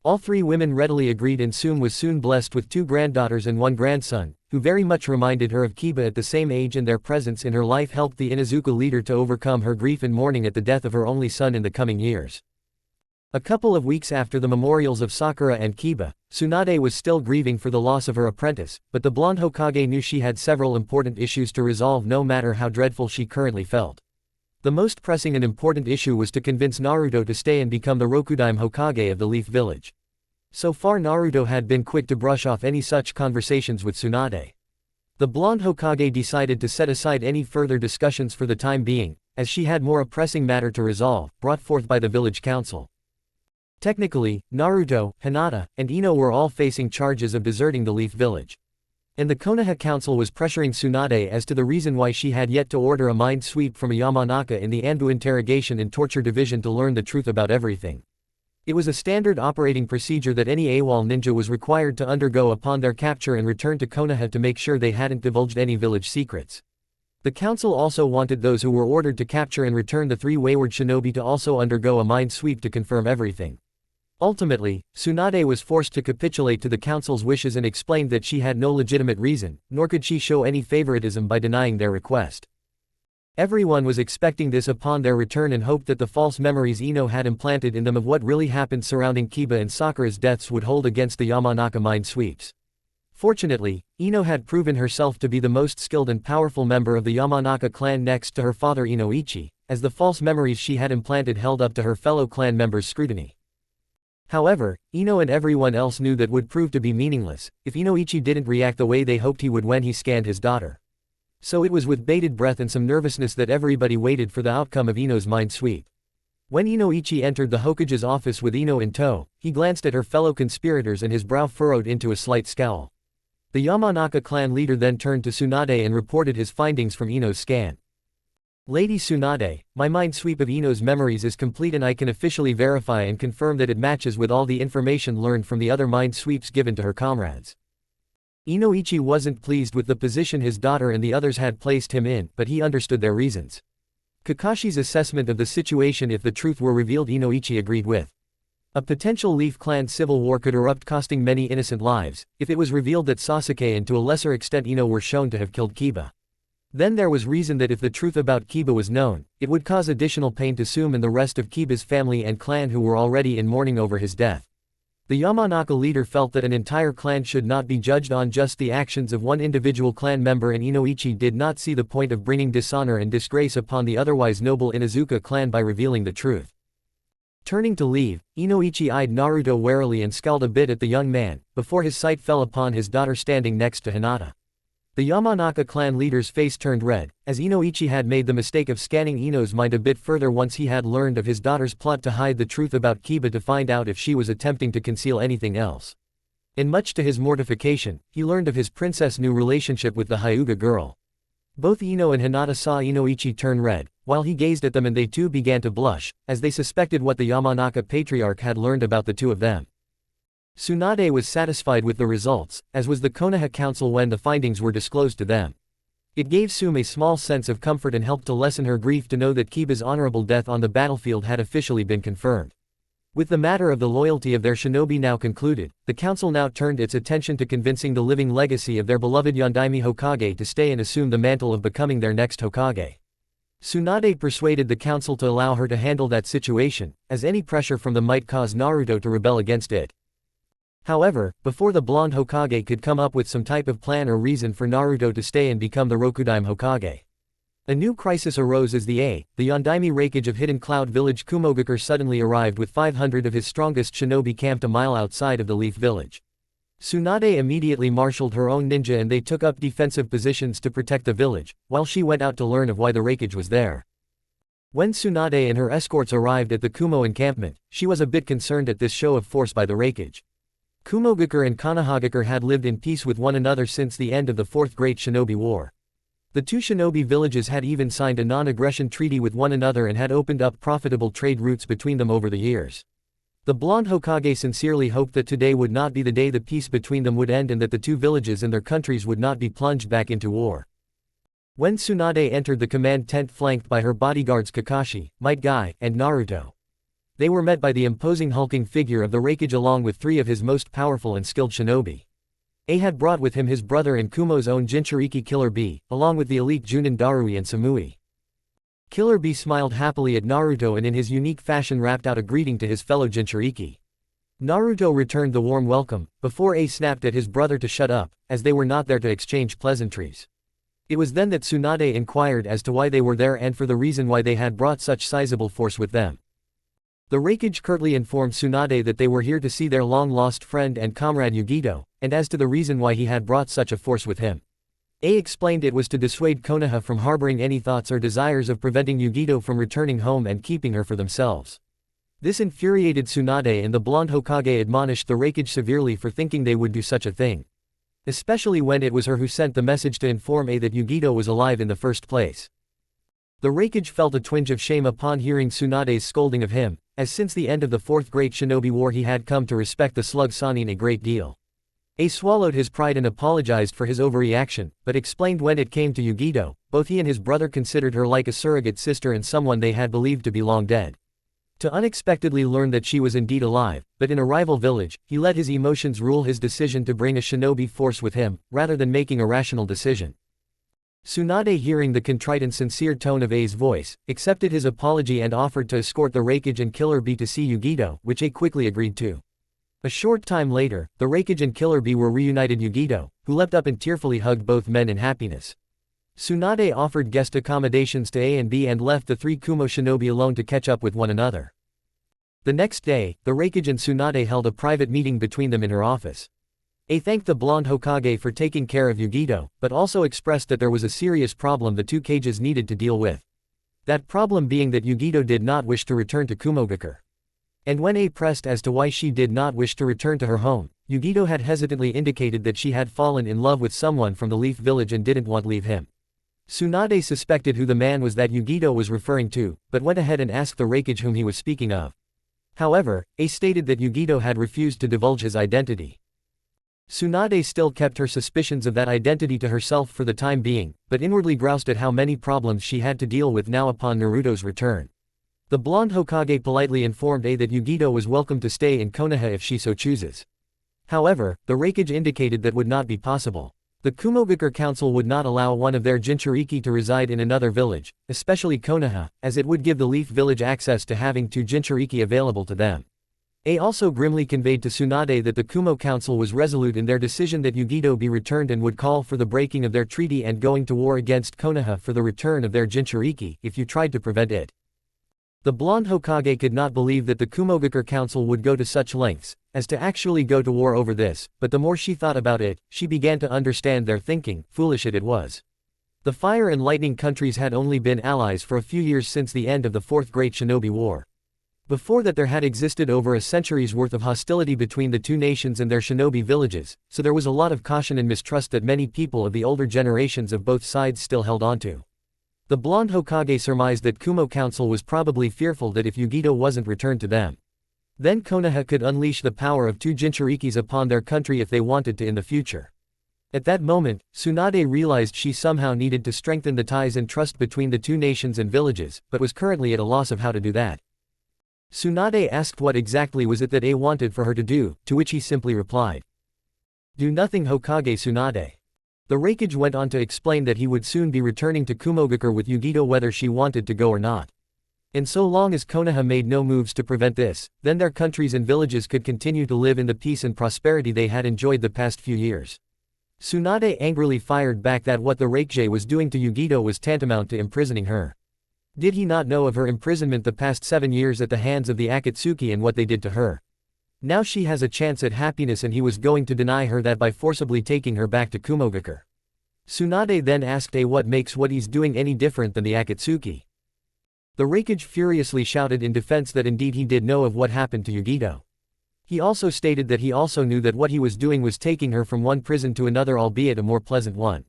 All 3 women readily agreed, and Sume was soon blessed with 2 granddaughters and 1 grandson, who very much reminded her of Kiba at the same age, and their presence in her life helped the Inuzuka leader to overcome her grief and mourning at the death of her only son in the coming years. A couple of weeks after the memorials of Sakura and Kiba, Tsunade was still grieving for the loss of her apprentice, but the blonde Hokage knew she had several important issues to resolve no matter how dreadful she currently felt. The most pressing and important issue was to convince Naruto to stay and become the Rokudaime Hokage of the Leaf Village. So far Naruto had been quick to brush off any such conversations with Tsunade. The blonde Hokage decided to set aside any further discussions for the time being, as she had more a pressing matter to resolve, brought forth by the village council. Technically, Naruto, Hinata, and Ino were all facing charges of deserting the Leaf Village. And the Konoha Council was pressuring Tsunade as to the reason why she had yet to order a mind sweep from a Yamanaka in the Anbu Interrogation and Torture Division to learn the truth about everything. It was a standard operating procedure that any AWOL ninja was required to undergo upon their capture and return to Konoha to make sure they hadn't divulged any village secrets. The council also wanted those who were ordered to capture and return the 3 wayward shinobi to also undergo a mind sweep to confirm everything. Ultimately, Tsunade was forced to capitulate to the council's wishes and explained that she had no legitimate reason, nor could she show any favoritism by denying their request. Everyone was expecting this upon their return and hoped that the false memories Ino had implanted in them of what really happened surrounding Kiba and Sakura's deaths would hold against the Yamanaka mind sweeps. Fortunately, Ino had proven herself to be the most skilled and powerful member of the Yamanaka clan next to her father Inoichi, as the false memories she had implanted held up to her fellow clan members' scrutiny. However, Ino and everyone else knew that would prove to be meaningless, if Inoichi didn't react the way they hoped he would when he scanned his daughter. So it was with bated breath and some nervousness that everybody waited for the outcome of Ino's mind sweep. When Inoichi entered the Hokage's office with Ino in tow, he glanced at her fellow conspirators and his brow furrowed into a slight scowl. The Yamanaka clan leader then turned to Tsunade and reported his findings from Ino's scan. Lady Tsunade, my mind sweep of Ino's memories is complete and I can officially verify and confirm that it matches with all the information learned from the other mind sweeps given to her comrades. Inoichi wasn't pleased with the position his daughter and the others had placed him in, but he understood their reasons. Kakashi's assessment of the situation, if the truth were revealed, Inoichi agreed with. A potential Leaf Clan civil war could erupt, costing many innocent lives, if it was revealed that Sasuke and to a lesser extent Ino were shown to have killed Kiba. Then there was reason that if the truth about Kiba was known, it would cause additional pain to Sume and the rest of Kiba's family and clan who were already in mourning over his death. The Yamanaka leader felt that an entire clan should not be judged on just the actions of one individual clan member, and Inoichi did not see the point of bringing dishonor and disgrace upon the otherwise noble Inuzuka clan by revealing the truth. Turning to leave, Inoichi eyed Naruto warily and scowled a bit at the young man, before his sight fell upon his daughter standing next to Hinata. The Yamanaka clan leader's face turned red, as Inoichi had made the mistake of scanning Ino's mind a bit further once he had learned of his daughter's plot to hide the truth about Kiba to find out if she was attempting to conceal anything else. And much to his mortification, he learned of his princess' new relationship with the Hyuga girl. Both Ino and Hinata saw Inoichi turn red, while he gazed at them, and they too began to blush, as they suspected what the Yamanaka patriarch had learned about the two of them. Tsunade was satisfied with the results, as was the Konoha council when the findings were disclosed to them. It gave Sume a small sense of comfort and helped to lessen her grief to know that Kiba's honorable death on the battlefield had officially been confirmed. With the matter of the loyalty of their shinobi now concluded, the council now turned its attention to convincing the living legacy of their beloved Yondaime Hokage to stay and assume the mantle of becoming their next Hokage. Tsunade persuaded the council to allow her to handle that situation, as any pressure from them might cause Naruto to rebel against it. However, before the blonde Hokage could come up with some type of plan or reason for Naruto to stay and become the Rokudaime Hokage, a new crisis arose as the Yondaime Raikage of Hidden Cloud Village Kumogakure suddenly arrived with 500 of his strongest shinobi camped a mile outside of the Leaf Village. Tsunade immediately marshaled her own ninja and they took up defensive positions to protect the village, while she went out to learn of why the Raikage was there. When Tsunade and her escorts arrived at the Kumo encampment, she was a bit concerned at this show of force by the Raikage. Kumogakure and Konohagakure had lived in peace with one another since the end of the Fourth Great Shinobi War. The two shinobi villages had even signed a non-aggression treaty with one another and had opened up profitable trade routes between them over the years. The blonde Hokage sincerely hoped that today would not be the day the peace between them would end and that the two villages and their countries would not be plunged back into war. When Tsunade entered the command tent flanked by her bodyguards Kakashi, Might Guy, and Naruto, they were met by the imposing hulking figure of the Raikage along with three of his most powerful and skilled shinobi. A had brought with him his brother and Kumo's own Jinchuriki Killer Bee, along with the elite Junin Darui and Samui. Killer Bee smiled happily at Naruto and in his unique fashion rapped out a greeting to his fellow Jinchuriki. Naruto returned the warm welcome, before A snapped at his brother to shut up, as they were not there to exchange pleasantries. It was then that Tsunade inquired as to why they were there and for the reason why they had brought such sizable force with them. The Raikage curtly informed Tsunade that they were here to see their long-lost friend and comrade Yugito, and as to the reason why he had brought such a force with him, A explained it was to dissuade Konoha from harboring any thoughts or desires of preventing Yugito from returning home and keeping her for themselves. This infuriated Tsunade and the blonde Hokage admonished the Raikage severely for thinking they would do such a thing, especially when it was her who sent the message to inform A that Yugito was alive in the first place. The Raikage felt a twinge of shame upon hearing Tsunade's scolding of him, as since the end of the Fourth Great Shinobi War he had come to respect the slug Sannin a great deal. A swallowed his pride and apologized for his overreaction, but explained when it came to Yugito, both he and his brother considered her like a surrogate sister and someone they had believed to be long dead. To unexpectedly learn that she was indeed alive, but in a rival village, he let his emotions rule his decision to bring a shinobi force with him, rather than making a rational decision. Tsunade, hearing the contrite and sincere tone of A's voice, accepted his apology and offered to escort the Raikage and Killer Bee to see Yugito, which A quickly agreed to. A short time later, the Raikage and Killer Bee were reunited Yugito, who leapt up and tearfully hugged both men in happiness. Tsunade offered guest accommodations to A and B and left the three Kumo shinobi alone to catch up with one another. The next day, the Raikage and Tsunade held a private meeting between them in her office. A thanked the blonde Hokage for taking care of Yugito, but also expressed that there was a serious problem the two cages needed to deal with. That problem being that Yugito did not wish to return to Kumogakure. And when A pressed as to why she did not wish to return to her home, Yugito had hesitantly indicated that she had fallen in love with someone from the Leaf Village and didn't want to leave him. Tsunade suspected who the man was that Yugito was referring to, but went ahead and asked the Raikage whom he was speaking of. However, A stated that Yugito had refused to divulge his identity. Tsunade still kept her suspicions of that identity to herself for the time being, but inwardly groused at how many problems she had to deal with now upon Naruto's return. The blonde Hokage politely informed A that Yugito was welcome to stay in Konoha if she so chooses. However, the Raikage indicated that would not be possible. The Kumogakure Council would not allow one of their Jinchuriki to reside in another village, especially Konoha, as it would give the Leaf Village access to having two Jinchuriki available to them. Also grimly conveyed to Tsunade that the Kumo Council was resolute in their decision that Yugito be returned and would call for the breaking of their treaty and going to war against Konoha for the return of their Jinchuriki, if you tried to prevent it. The blonde Hokage could not believe that the Kumogakure Council would go to such lengths, as to actually go to war over this, but the more she thought about it, she began to understand their thinking, foolish it was. The Fire and Lightning countries had only been allies for a few years since the end of the Fourth Great Shinobi War. Before that there had existed over a century's worth of hostility between the two nations and their shinobi villages, so there was a lot of caution and mistrust that many people of the older generations of both sides still held onto. The blonde Hokage surmised that Kumo Council was probably fearful that if Yugito wasn't returned to them, then Konoha could unleash the power of two Jinchurikis upon their country if they wanted to in the future. At that moment, Tsunade realized she somehow needed to strengthen the ties and trust between the two nations and villages, but was currently at a loss of how to do that. Tsunade asked what exactly was it that A wanted for her to do, to which he simply replied, "Do nothing, Hokage Tsunade." The Raikage went on to explain that he would soon be returning to Kumogakure with Yugito whether she wanted to go or not. And so long as Konoha made no moves to prevent this, then their countries and villages could continue to live in the peace and prosperity they had enjoyed the past few years. Tsunade angrily fired back that what the Raikage was doing to Yugito was tantamount to imprisoning her. Did he not know of her imprisonment the past 7 years at the hands of the Akatsuki and what they did to her? Now she has a chance at happiness and he was going to deny her that by forcibly taking her back to Kumogakure. Tsunade then asked A what makes what he's doing any different than the Akatsuki. The Raikage furiously shouted in defense that indeed he did know of what happened to Yugito. He also stated that he also knew that what he was doing was taking her from one prison to another, albeit a more pleasant one.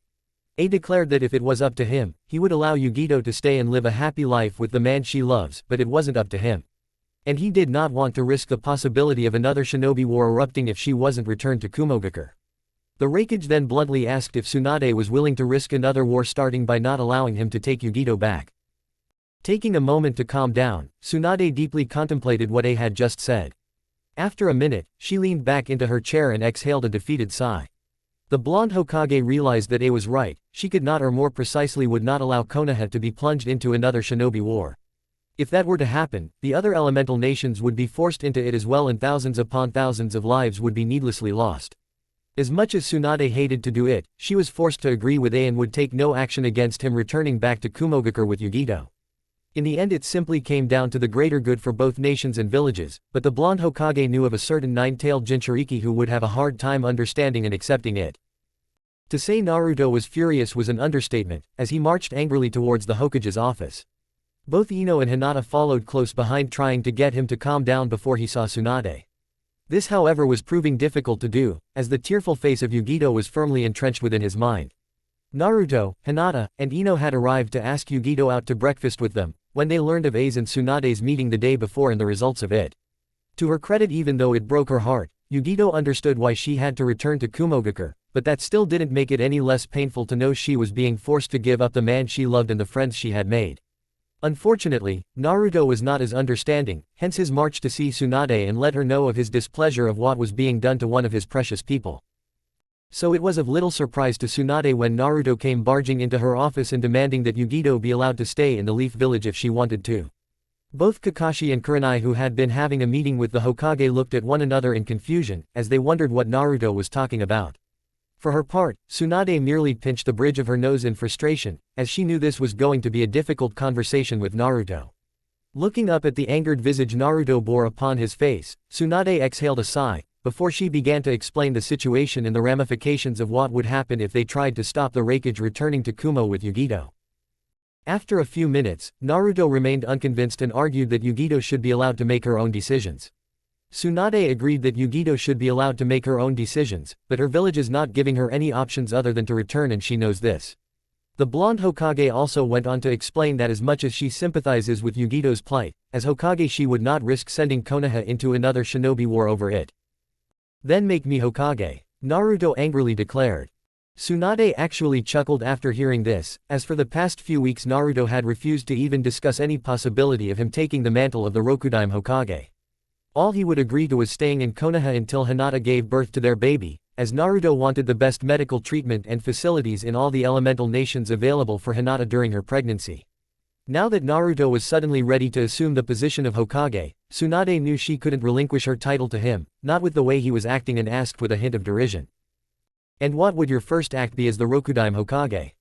A declared that if it was up to him, he would allow Yugito to stay and live a happy life with the man she loves, but it wasn't up to him. And he did not want to risk the possibility of another shinobi war erupting if she wasn't returned to Kumogakure. The Raikage then bluntly asked if Tsunade was willing to risk another war starting by not allowing him to take Yugito back. Taking a moment to calm down, Tsunade deeply contemplated what A had just said. After a minute, she leaned back into her chair and exhaled a defeated sigh. The blonde Hokage realized that A was right, she could not, or more precisely would not allow Konoha to be plunged into another shinobi war. If that were to happen, the other elemental nations would be forced into it as well and thousands upon thousands of lives would be needlessly lost. As much as Tsunade hated to do it, she was forced to agree with A and would take no action against him returning back to Kumogakure with Yugito. In the end it simply came down to the greater good for both nations and villages, but the blonde Hokage knew of a certain nine-tailed Jinchuriki who would have a hard time understanding and accepting it. To say Naruto was furious was an understatement, as he marched angrily towards the Hokage's office. Both Ino and Hinata followed close behind trying to get him to calm down before he saw Tsunade. This however was proving difficult to do, as the tearful face of Yugito was firmly entrenched within his mind. Naruto, Hinata, and Ino had arrived to ask Yugito out to breakfast with them, when they learned of A's and Tsunade's meeting the day before and the results of it. To her credit, even though it broke her heart, Yugito understood why she had to return to Kumogakure, but that still didn't make it any less painful to know she was being forced to give up the man she loved and the friends she had made. Unfortunately, Naruto was not as understanding, hence his march to see Tsunade and let her know of his displeasure of what was being done to one of his precious people. So it was of little surprise to Tsunade when Naruto came barging into her office and demanding that Yugito be allowed to stay in the Leaf Village if she wanted to. Both Kakashi and Kurenai, who had been having a meeting with the Hokage, looked at one another in confusion, as they wondered what Naruto was talking about. For her part, Tsunade merely pinched the bridge of her nose in frustration, as she knew this was going to be a difficult conversation with Naruto. Looking up at the angered visage Naruto bore upon his face, Tsunade exhaled a sigh, before she began to explain the situation and the ramifications of what would happen if they tried to stop the Raikage returning to Kumo with Yugito. After a few minutes, Naruto remained unconvinced and argued that Yugito should be allowed to make her own decisions. Tsunade agreed that Yugito should be allowed to make her own decisions, but her village is not giving her any options other than to return and she knows this. The blonde Hokage also went on to explain that as much as she sympathizes with Yugito's plight, as Hokage she would not risk sending Konoha into another shinobi war over it. "Then make me Hokage," Naruto angrily declared. Tsunade actually chuckled after hearing this, as for the past few weeks Naruto had refused to even discuss any possibility of him taking the mantle of the Rokudaime Hokage. All he would agree to was staying in Konoha until Hinata gave birth to their baby, as Naruto wanted the best medical treatment and facilities in all the elemental nations available for Hinata during her pregnancy. Now that Naruto was suddenly ready to assume the position of Hokage, Tsunade knew she couldn't relinquish her title to him, not with the way he was acting, and asked with a hint of derision. "And what would your first act be as the Rokudaime Hokage?"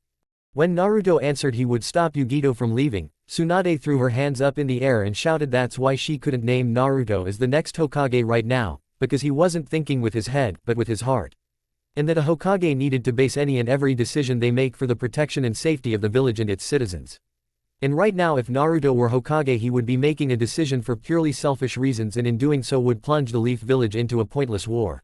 When Naruto answered he would stop Yugito from leaving, Tsunade threw her hands up in the air and shouted that's why she couldn't name Naruto as the next Hokage right now, because he wasn't thinking with his head but with his heart. And that a Hokage needed to base any and every decision they make for the protection and safety of the village and its citizens. And right now if Naruto were Hokage he would be making a decision for purely selfish reasons, and in doing so would plunge the Leaf Village into a pointless war.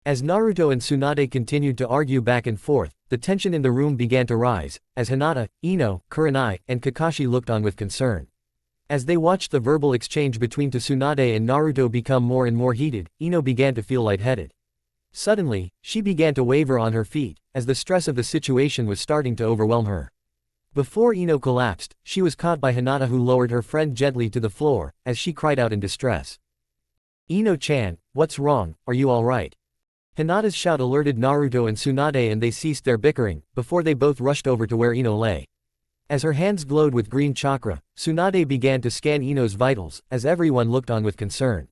As Naruto and Tsunade continued to argue back and forth, the tension in the room began to rise, as Hinata, Ino, Kurenai, and Kakashi looked on with concern. As they watched the verbal exchange between Tsunade and Naruto become more and more heated, Ino began to feel lightheaded. Suddenly, she began to waver on her feet, as the stress of the situation was starting to overwhelm her. Before Ino collapsed, she was caught by Hinata, who lowered her friend gently to the floor, as she cried out in distress. "Ino-chan, what's wrong, are you alright?" Hinata's shout alerted Naruto and Tsunade, and they ceased their bickering, before they both rushed over to where Ino lay. As her hands glowed with green chakra, Tsunade began to scan Ino's vitals, as everyone looked on with concern.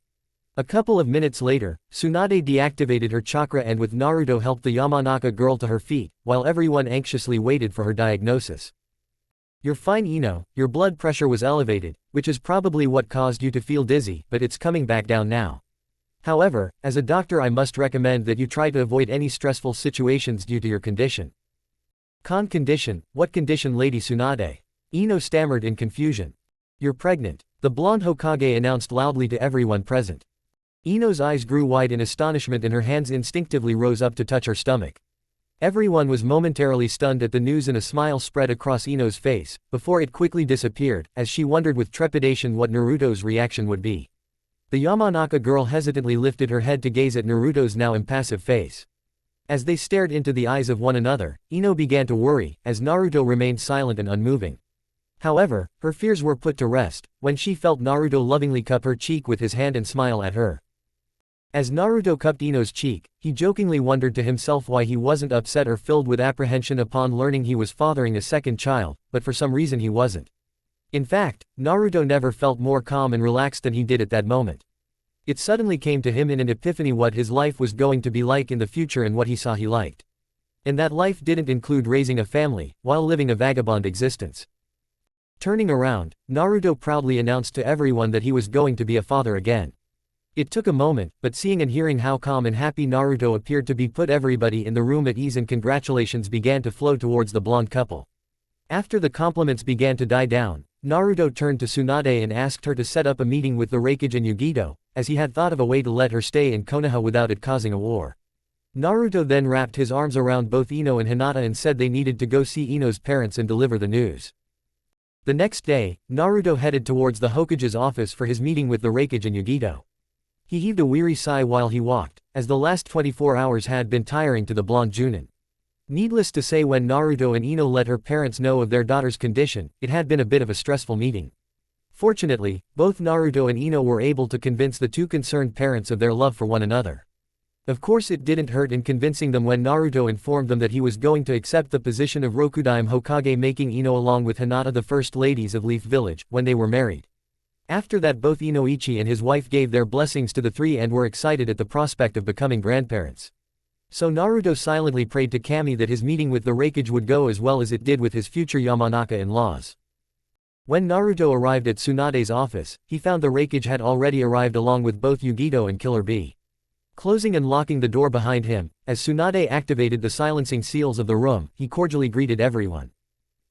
A couple of minutes later, Tsunade deactivated her chakra and with Naruto helped the Yamanaka girl to her feet, while everyone anxiously waited for her diagnosis. "You're fine, Ino, your blood pressure was elevated, which is probably what caused you to feel dizzy, but it's coming back down now. However, as a doctor I must recommend that you try to avoid any stressful situations due to your condition." Condition? What condition, Lady Tsunade?" Ino stammered in confusion. "You're pregnant," the blonde Hokage announced loudly to everyone present. Ino's eyes grew wide in astonishment and her hands instinctively rose up to touch her stomach. Everyone was momentarily stunned at the news, and a smile spread across Ino's face, before it quickly disappeared, as she wondered with trepidation what Naruto's reaction would be. The Yamanaka girl hesitantly lifted her head to gaze at Naruto's now impassive face. As they stared into the eyes of one another, Ino began to worry, as Naruto remained silent and unmoving. However, her fears were put to rest, when she felt Naruto lovingly cup her cheek with his hand and smile at her. As Naruto cupped Ino's cheek, he jokingly wondered to himself why he wasn't upset or filled with apprehension upon learning he was fathering a second child, but for some reason he wasn't. In fact, Naruto never felt more calm and relaxed than he did at that moment. It suddenly came to him in an epiphany what his life was going to be like in the future and what he saw he liked. And that life didn't include raising a family, while living a vagabond existence. Turning around, Naruto proudly announced to everyone that he was going to be a father again. It took a moment, but seeing and hearing how calm and happy Naruto appeared to be put everybody in the room at ease, and congratulations began to flow towards the blonde couple. After the compliments began to die down, Naruto turned to Tsunade and asked her to set up a meeting with the Raikage and Yugito, as he had thought of a way to let her stay in Konoha without it causing a war. Naruto then wrapped his arms around both Ino and Hinata and said they needed to go see Ino's parents and deliver the news. The next day, Naruto headed towards the Hokage's office for his meeting with the Raikage and Yugito. He heaved a weary sigh while he walked, as the last 24 hours had been tiring to the blonde Junin. Needless to say, when Naruto and Ino let her parents know of their daughter's condition, it had been a bit of a stressful meeting. Fortunately, both Naruto and Ino were able to convince the two concerned parents of their love for one another. Of course it didn't hurt in convincing them when Naruto informed them that he was going to accept the position of Rokudaime Hokage, making Ino along with Hinata the first ladies of Leaf Village, when they were married. After that, both Inoichi and his wife gave their blessings to the three and were excited at the prospect of becoming grandparents. So Naruto silently prayed to Kami that his meeting with the Raikage would go as well as it did with his future Yamanaka in-laws. When Naruto arrived at Tsunade's office, he found the Raikage had already arrived along with both Yugito and Killer Bee. Closing and locking the door behind him, as Tsunade activated the silencing seals of the room, he cordially greeted everyone.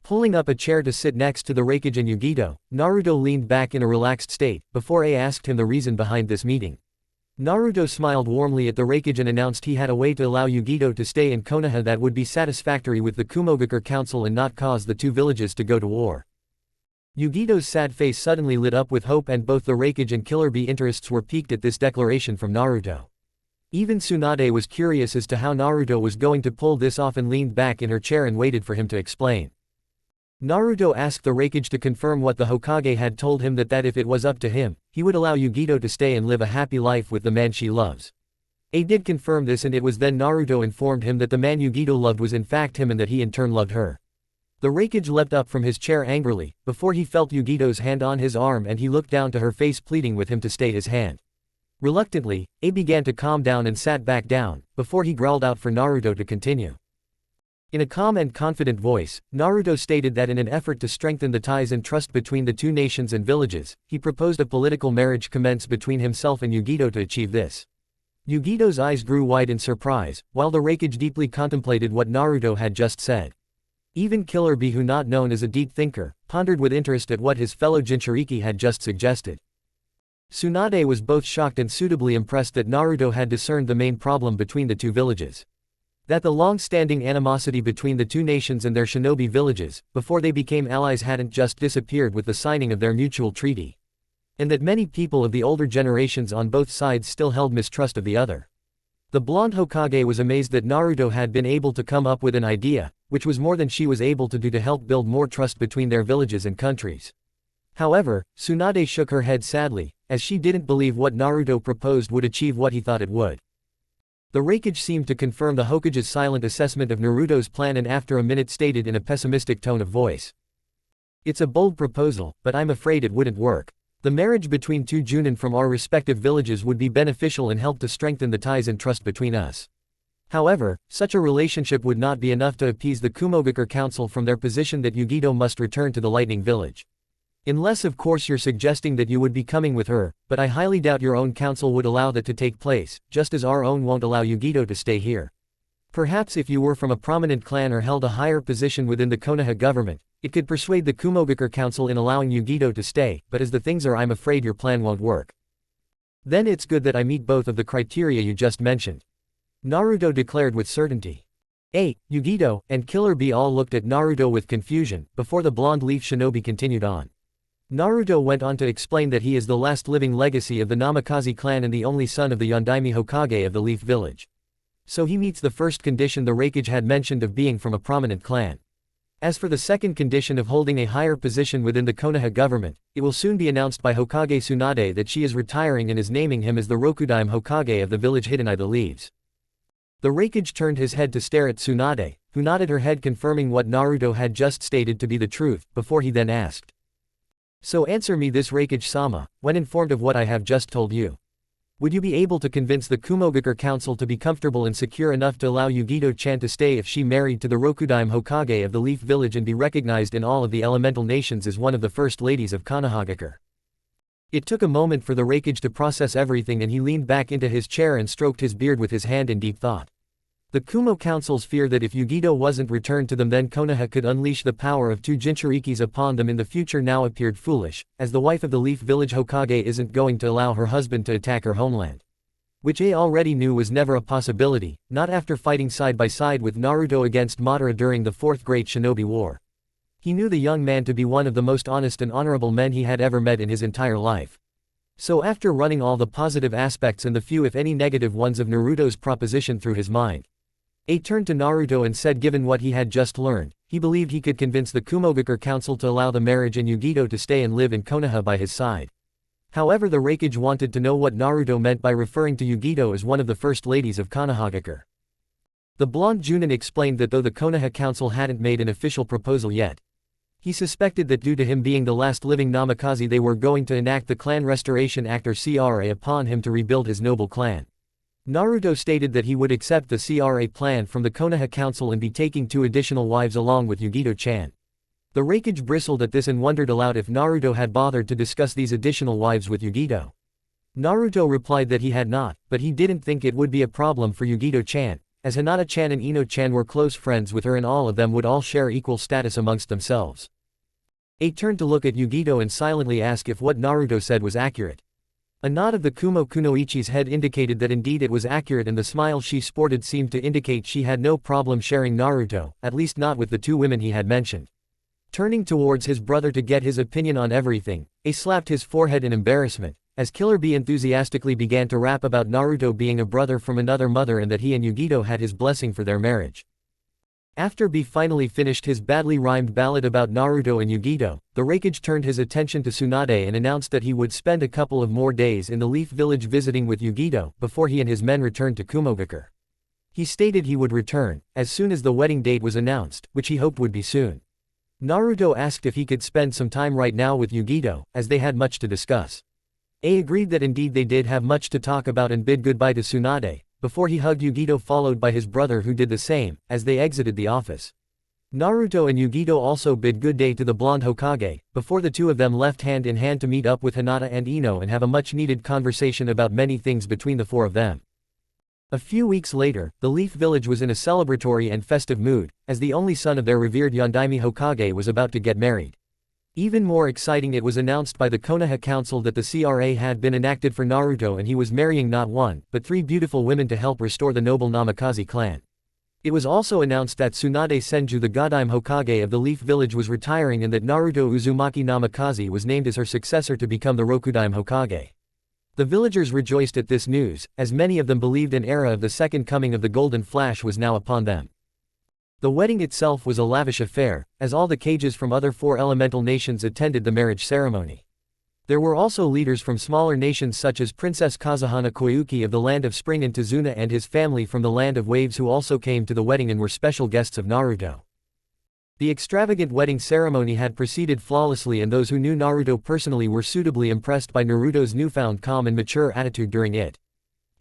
Pulling up a chair to sit next to the Raikage and Yugito, Naruto leaned back in a relaxed state, before A asked him the reason behind this meeting. Naruto smiled warmly at the Raikage and announced he had a way to allow Yugito to stay in Konoha that would be satisfactory with the Kumogakure Council and not cause the two villages to go to war. Yugito's sad face suddenly lit up with hope, and both the Raikage and Killer Bee interests were piqued at this declaration from Naruto. Even Tsunade was curious as to how Naruto was going to pull this off and leaned back in her chair and waited for him to explain. Naruto asked the Raikage to confirm what the Hokage had told him, that if it was up to him, he would allow Yugito to stay and live a happy life with the man she loves. A did confirm this, and it was then Naruto informed him that the man Yugito loved was in fact him and that he in turn loved her. The Raikage leapt up from his chair angrily, before he felt Yugito's hand on his arm, and he looked down to her face pleading with him to stay his hand. Reluctantly, A began to calm down and sat back down, before he growled out for Naruto to continue. In a calm and confident voice, Naruto stated that in an effort to strengthen the ties and trust between the two nations and villages, he proposed a political marriage commence between himself and Yugito to achieve this. Yugito's eyes grew wide in surprise, while the Raikage deeply contemplated what Naruto had just said. Even Killer Bee, who not known as a deep thinker, pondered with interest at what his fellow Jinchuriki had just suggested. Tsunade was both shocked and suitably impressed that Naruto had discerned the main problem between the two villages. That the long-standing animosity between the two nations and their shinobi villages, before they became allies, hadn't just disappeared with the signing of their mutual treaty. And that many people of the older generations on both sides still held mistrust of the other. The blonde Hokage was amazed that Naruto had been able to come up with an idea, which was more than she was able to do to help build more trust between their villages and countries. However, Tsunade shook her head sadly, as she didn't believe what Naruto proposed would achieve what he thought it would. The Raikage seemed to confirm the Hokage's silent assessment of Naruto's plan, and after a minute stated in a pessimistic tone of voice. "It's a bold proposal, but I'm afraid it wouldn't work. The marriage between two Junin from our respective villages would be beneficial and help to strengthen the ties and trust between us. However, such a relationship would not be enough to appease the Kumogakure Council from their position that Yugito must return to the Lightning Village. Unless of course you're suggesting that you would be coming with her, but I highly doubt your own council would allow that to take place, just as our own won't allow Yugito to stay here. Perhaps if you were from a prominent clan or held a higher position within the Konoha government, it could persuade the Kumogakure Council in allowing Yugito to stay, but as the things are, I'm afraid your plan won't work. Then it's good that I meet both of the criteria you just mentioned," Naruto declared with certainty. Yugito and Killer Bee all looked at Naruto with confusion, before the blonde leaf shinobi continued on. Naruto went on to explain that he is the last living legacy of the Namikaze clan and the only son of the Yondaime Hokage of the Leaf Village. So he meets the first condition the Raikage had mentioned of being from a prominent clan. As for the second condition of holding a higher position within the Konoha government, it will soon be announced by Hokage Tsunade that she is retiring and is naming him as the Rokudaime Hokage of the village hidden by the leaves. The Raikage turned his head to stare at Tsunade, who nodded her head confirming what Naruto had just stated to be the truth, before he then asked. "So answer me this, Raikage-sama, when informed of what I have just told you. Would you be able to convince the Kumogakure Council to be comfortable and secure enough to allow Yugito-chan to stay if she married to the Rokudaime Hokage of the Leaf Village and be recognized in all of the elemental nations as one of the first ladies of Konohagakure?" It took a moment for the Raikage to process everything, and he leaned back into his chair and stroked his beard with his hand in deep thought. The Kumo Council's fear that if Yugito wasn't returned to them then Konoha could unleash the power of two Jinchurikis upon them in the future now appeared foolish, as the wife of the Leaf Village Hokage isn't going to allow her husband to attack her homeland. Which A already knew was never a possibility, not after fighting side by side with Naruto against Madara during the Fourth Great Shinobi War. He knew the young man to be one of the most honest and honorable men he had ever met in his entire life. So after running all the positive aspects and the few if any negative ones of Naruto's proposition through his mind, A turned to Naruto and said given what he had just learned, he believed he could convince the Kumogakure Council to allow the marriage and Yugito to stay and live in Konoha by his side. However, the Raikage wanted to know what Naruto meant by referring to Yugito as one of the first ladies of Konohagakure. The blonde Junin explained that though the Konoha Council hadn't made an official proposal yet, he suspected that due to him being the last living Namikaze they were going to enact the Clan Restoration Act or CRA upon him to rebuild his noble clan. Naruto stated that he would accept the CRA plan from the Konoha Council and be taking 2 additional wives along with Yugito-chan. The Raikage bristled at this and wondered aloud if Naruto had bothered to discuss these additional wives with Yugito. Naruto replied that he had not, but he didn't think it would be a problem for Yugito-chan, as Hinata-chan and Ino-chan were close friends with her and all of them would all share equal status amongst themselves. A turned to look at Yugito and silently ask if what Naruto said was accurate. A nod of the Kumo Kunoichi's head indicated that indeed it was accurate, and the smile she sported seemed to indicate she had no problem sharing Naruto, at least not with the 2 women he had mentioned. Turning towards his brother to get his opinion on everything, A slapped his forehead in embarrassment, as Killer Bee enthusiastically began to rap about Naruto being a brother from another mother and that he and Yugito had his blessing for their marriage. After B finally finished his badly rhymed ballad about Naruto and Yugito, the Raikage turned his attention to Tsunade and announced that he would spend a couple of more days in the Leaf Village visiting with Yugito before he and his men returned to Kumogakure. He stated he would return as soon as the wedding date was announced, which he hoped would be soon. Naruto asked if he could spend some time right now with Yugito, as they had much to discuss. A agreed that indeed they did have much to talk about and bid goodbye to Tsunade, before he hugged Yugito, followed by his brother who did the same, as they exited the office. Naruto and Yugito also bid good day to the blonde Hokage, before the two of them left hand in hand to meet up with Hinata and Ino and have a much-needed conversation about many things between the four of them. A few weeks later, the Leaf Village was in a celebratory and festive mood, as the only son of their revered Yondaime Hokage was about to get married. Even more exciting, it was announced by the Konoha Council that the CRA had been enacted for Naruto and he was marrying not one, but three beautiful women to help restore the noble Namikaze clan. It was also announced that Tsunade Senju, the Godime Hokage of the Leaf Village, was retiring and that Naruto Uzumaki Namikaze was named as her successor to become the Rokudime Hokage. The villagers rejoiced at this news, as many of them believed an era of the second coming of the Golden Flash was now upon them. The wedding itself was a lavish affair, as all the Kages from other four elemental nations attended the marriage ceremony. There were also leaders from smaller nations such as Princess Kazuhana Koyuki of the Land of Spring and Tazuna and his family from the Land of Waves, who also came to the wedding and were special guests of Naruto. The extravagant wedding ceremony had proceeded flawlessly, and those who knew Naruto personally were suitably impressed by Naruto's newfound calm and mature attitude during it.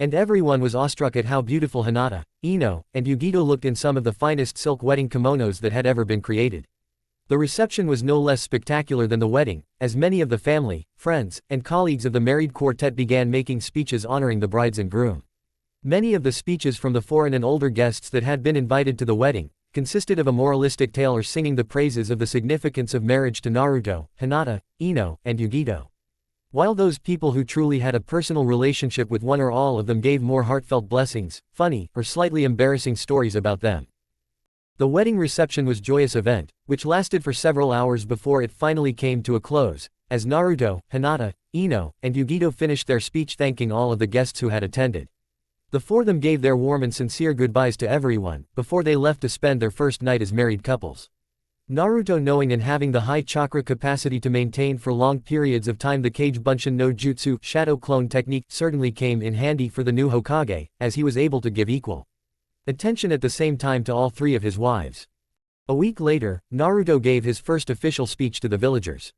And everyone was awestruck at how beautiful Hinata, Ino, and Yugito looked in some of the finest silk wedding kimonos that had ever been created. The reception was no less spectacular than the wedding, as many of the family, friends, and colleagues of the married quartet began making speeches honoring the brides and groom. Many of the speeches from the foreign and older guests that had been invited to the wedding consisted of a moralistic tale or singing the praises of the significance of marriage to Naruto, Hinata, Ino, and Yugito. While those people who truly had a personal relationship with one or all of them gave more heartfelt blessings, funny, or slightly embarrassing stories about them. The wedding reception was a joyous event, which lasted for several hours before it finally came to a close, as Naruto, Hinata, Ino, and Yugito finished their speech thanking all of the guests who had attended. The four of them gave their warm and sincere goodbyes to everyone, before they left to spend their first night as married couples. Naruto, knowing and having the high chakra capacity to maintain for long periods of time the Kage Bunshin no Jutsu shadow clone technique, certainly came in handy for the new Hokage, as he was able to give equal attention at the same time to all three of his wives. A week later, Naruto gave his first official speech to the villagers.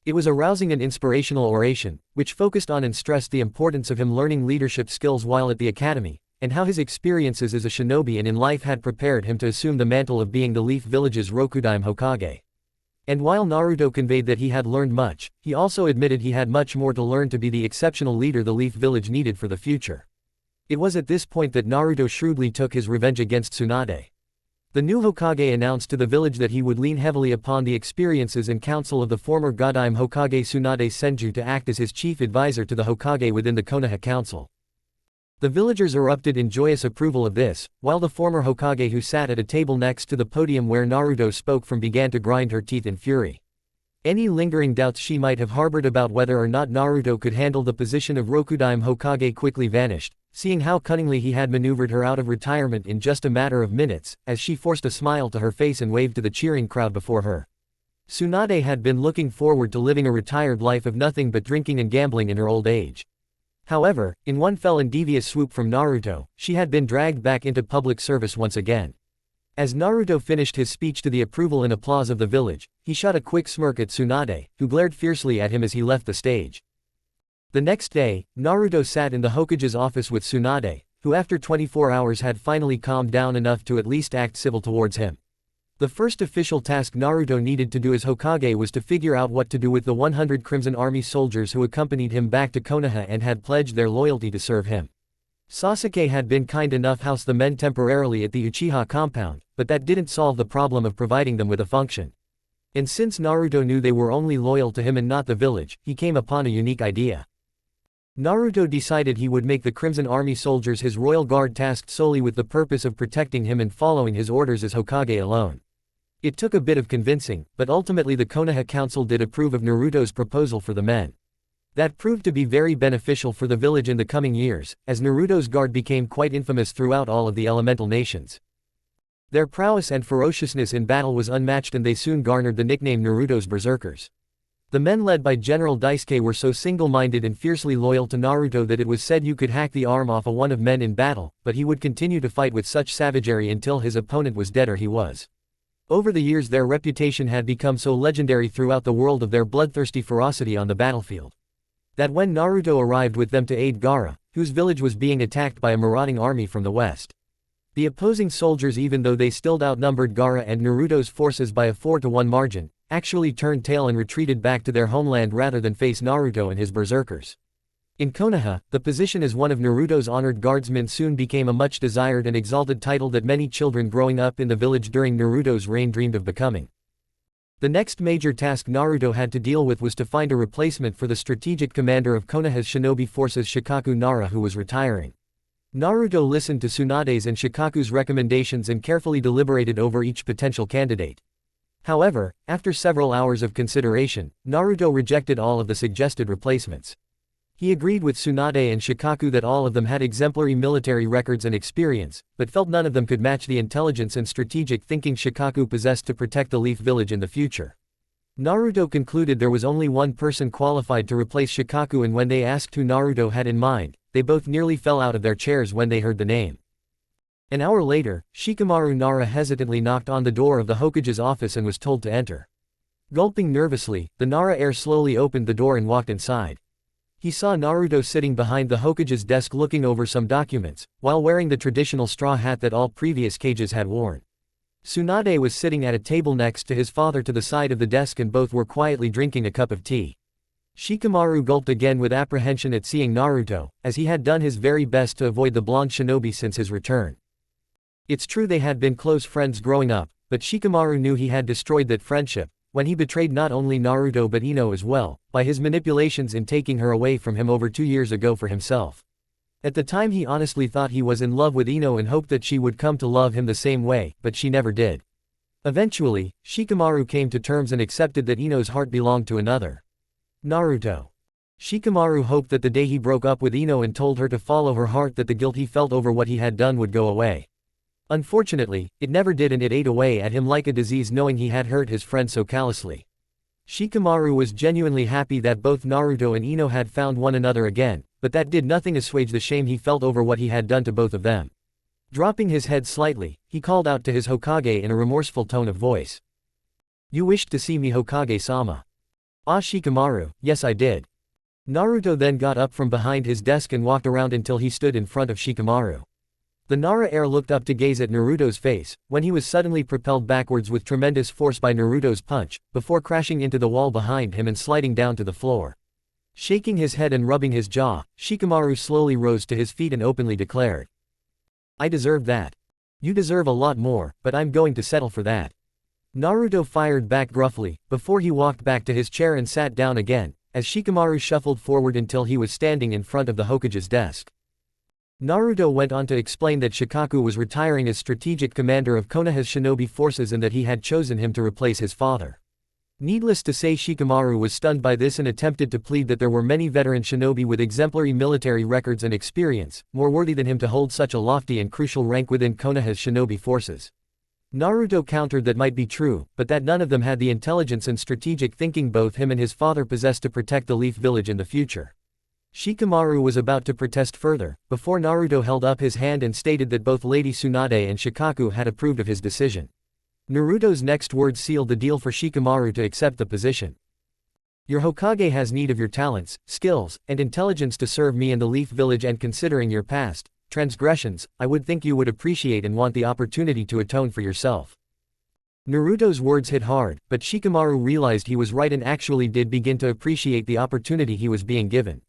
It was a rousing and inspirational oration, which focused on and stressed the importance of him learning leadership skills while at the academy, and how his experiences as a shinobi and in life had prepared him to assume the mantle of being the Leaf Village's Rokudime Hokage. And while Naruto conveyed that he had learned much, he also admitted he had much more to learn to be the exceptional leader the Leaf Village needed for the future. It was at this point that Naruto shrewdly took his revenge against Tsunade. The new Hokage announced to the village that he would lean heavily upon the experiences and counsel of the former Godime Hokage Tsunade Senju to act as his chief advisor to the Hokage within the Konoha Council. The villagers erupted in joyous approval of this, while the former Hokage, who sat at a table next to the podium where Naruto spoke from, began to grind her teeth in fury. Any lingering doubts she might have harbored about whether or not Naruto could handle the position of Rokudime Hokage quickly vanished, seeing how cunningly he had maneuvered her out of retirement in just a matter of minutes, as she forced a smile to her face and waved to the cheering crowd before her. Tsunade had been looking forward to living a retired life of nothing but drinking and gambling in her old age. However, in one fell and devious swoop from Naruto, she had been dragged back into public service once again. As Naruto finished his speech to the approval and applause of the village, he shot a quick smirk at Tsunade, who glared fiercely at him as he left the stage. The next day, Naruto sat in the Hokage's office with Tsunade, who after 24 hours had finally calmed down enough to at least act civil towards him. The first official task Naruto needed to do as Hokage was to figure out what to do with the 100 Crimson Army soldiers who accompanied him back to Konoha and had pledged their loyalty to serve him. Sasuke had been kind enough to house the men temporarily at the Uchiha compound, but that didn't solve the problem of providing them with a function. And since Naruto knew they were only loyal to him and not the village, he came upon a unique idea. Naruto decided he would make the Crimson Army soldiers his royal guard, tasked solely with the purpose of protecting him and following his orders as Hokage alone. It took a bit of convincing, but ultimately the Konoha Council did approve of Naruto's proposal for the men. That proved to be very beneficial for the village in the coming years, as Naruto's guard became quite infamous throughout all of the elemental nations. Their prowess and ferociousness in battle was unmatched, and they soon garnered the nickname Naruto's Berserkers. The men led by General Daisuke were so single-minded and fiercely loyal to Naruto that it was said you could hack the arm off of one of men in battle, but he would continue to fight with such savagery until his opponent was dead or he was Over the years their reputation had become so legendary throughout the world of their bloodthirsty ferocity on the battlefield, that when Naruto arrived with them to aid Gaara, whose village was being attacked by a marauding army from the west, the opposing soldiers, even though they still outnumbered Gaara and Naruto's forces by a 4-to-1 margin, actually turned tail and retreated back to their homeland rather than face Naruto and his berserkers. In Konoha, the position as one of Naruto's honored guardsmen soon became a much desired and exalted title that many children growing up in the village during Naruto's reign dreamed of becoming. The next major task Naruto had to deal with was to find a replacement for the strategic commander of Konoha's shinobi forces, Shikaku Nara, who was retiring. Naruto listened to Tsunade's and Shikaku's recommendations and carefully deliberated over each potential candidate. However, after several hours of consideration, Naruto rejected all of the suggested replacements. He agreed with Tsunade and Shikaku that all of them had exemplary military records and experience, but felt none of them could match the intelligence and strategic thinking Shikaku possessed to protect the Leaf Village in the future. Naruto concluded there was only one person qualified to replace Shikaku, and when they asked who Naruto had in mind, they both nearly fell out of their chairs when they heard the name. An hour later, Shikamaru Nara hesitantly knocked on the door of the Hokage's office and was told to enter. Gulping nervously, the Nara heir slowly opened the door and walked inside. He saw Naruto sitting behind the Hokage's desk looking over some documents, while wearing the traditional straw hat that all previous Kages had worn. Tsunade was sitting at a table next to his father to the side of the desk, and both were quietly drinking a cup of tea. Shikamaru gulped again with apprehension at seeing Naruto, as he had done his very best to avoid the blonde shinobi since his return. It's true they had been close friends growing up, but Shikamaru knew he had destroyed that friendship when he betrayed not only Naruto but Ino as well, by his manipulations in taking her away from him over 2 years ago for himself. At the time he honestly thought he was in love with Ino and hoped that she would come to love him the same way, but she never did. Eventually, Shikamaru came to terms and accepted that Ino's heart belonged to another. Naruto. Shikamaru hoped that the day he broke up with Ino and told her to follow her heart, that the guilt he felt over what he had done would go away. Unfortunately, it never did, and it ate away at him like a disease, knowing he had hurt his friend so callously. Shikamaru was genuinely happy that both Naruto and Ino had found one another again, but that did nothing assuage the shame he felt over what he had done to both of them. Dropping his head slightly, he called out to his Hokage in a remorseful tone of voice. "You wished to see me, Hokage-sama." "Ah, Shikamaru, yes I did." Naruto then got up from behind his desk and walked around until he stood in front of Shikamaru. The Nara heir looked up to gaze at Naruto's face, when he was suddenly propelled backwards with tremendous force by Naruto's punch, before crashing into the wall behind him and sliding down to the floor. Shaking his head and rubbing his jaw, Shikamaru slowly rose to his feet and openly declared, "I deserved that. You deserve a lot more, but I'm going to settle for that." Naruto fired back gruffly, before he walked back to his chair and sat down again, as Shikamaru shuffled forward until he was standing in front of the Hokage's desk. Naruto went on to explain that Shikaku was retiring as strategic commander of Konoha's shinobi forces and that he had chosen him to replace his father. Needless to say, Shikamaru was stunned by this and attempted to plead that there were many veteran shinobi with exemplary military records and experience, more worthy than him to hold such a lofty and crucial rank within Konoha's shinobi forces. Naruto countered that might be true, but that none of them had the intelligence and strategic thinking both him and his father possessed to protect the Leaf Village in the future. Shikamaru was about to protest further, before Naruto held up his hand and stated that both Lady Tsunade and Shikaku had approved of his decision. Naruto's next words sealed the deal for Shikamaru to accept the position. "Your Hokage has need of your talents, skills, and intelligence to serve me and the Leaf Village, and considering your past transgressions, I would think you would appreciate and want the opportunity to atone for yourself." Naruto's words hit hard, but Shikamaru realized he was right and actually did begin to appreciate the opportunity he was being given.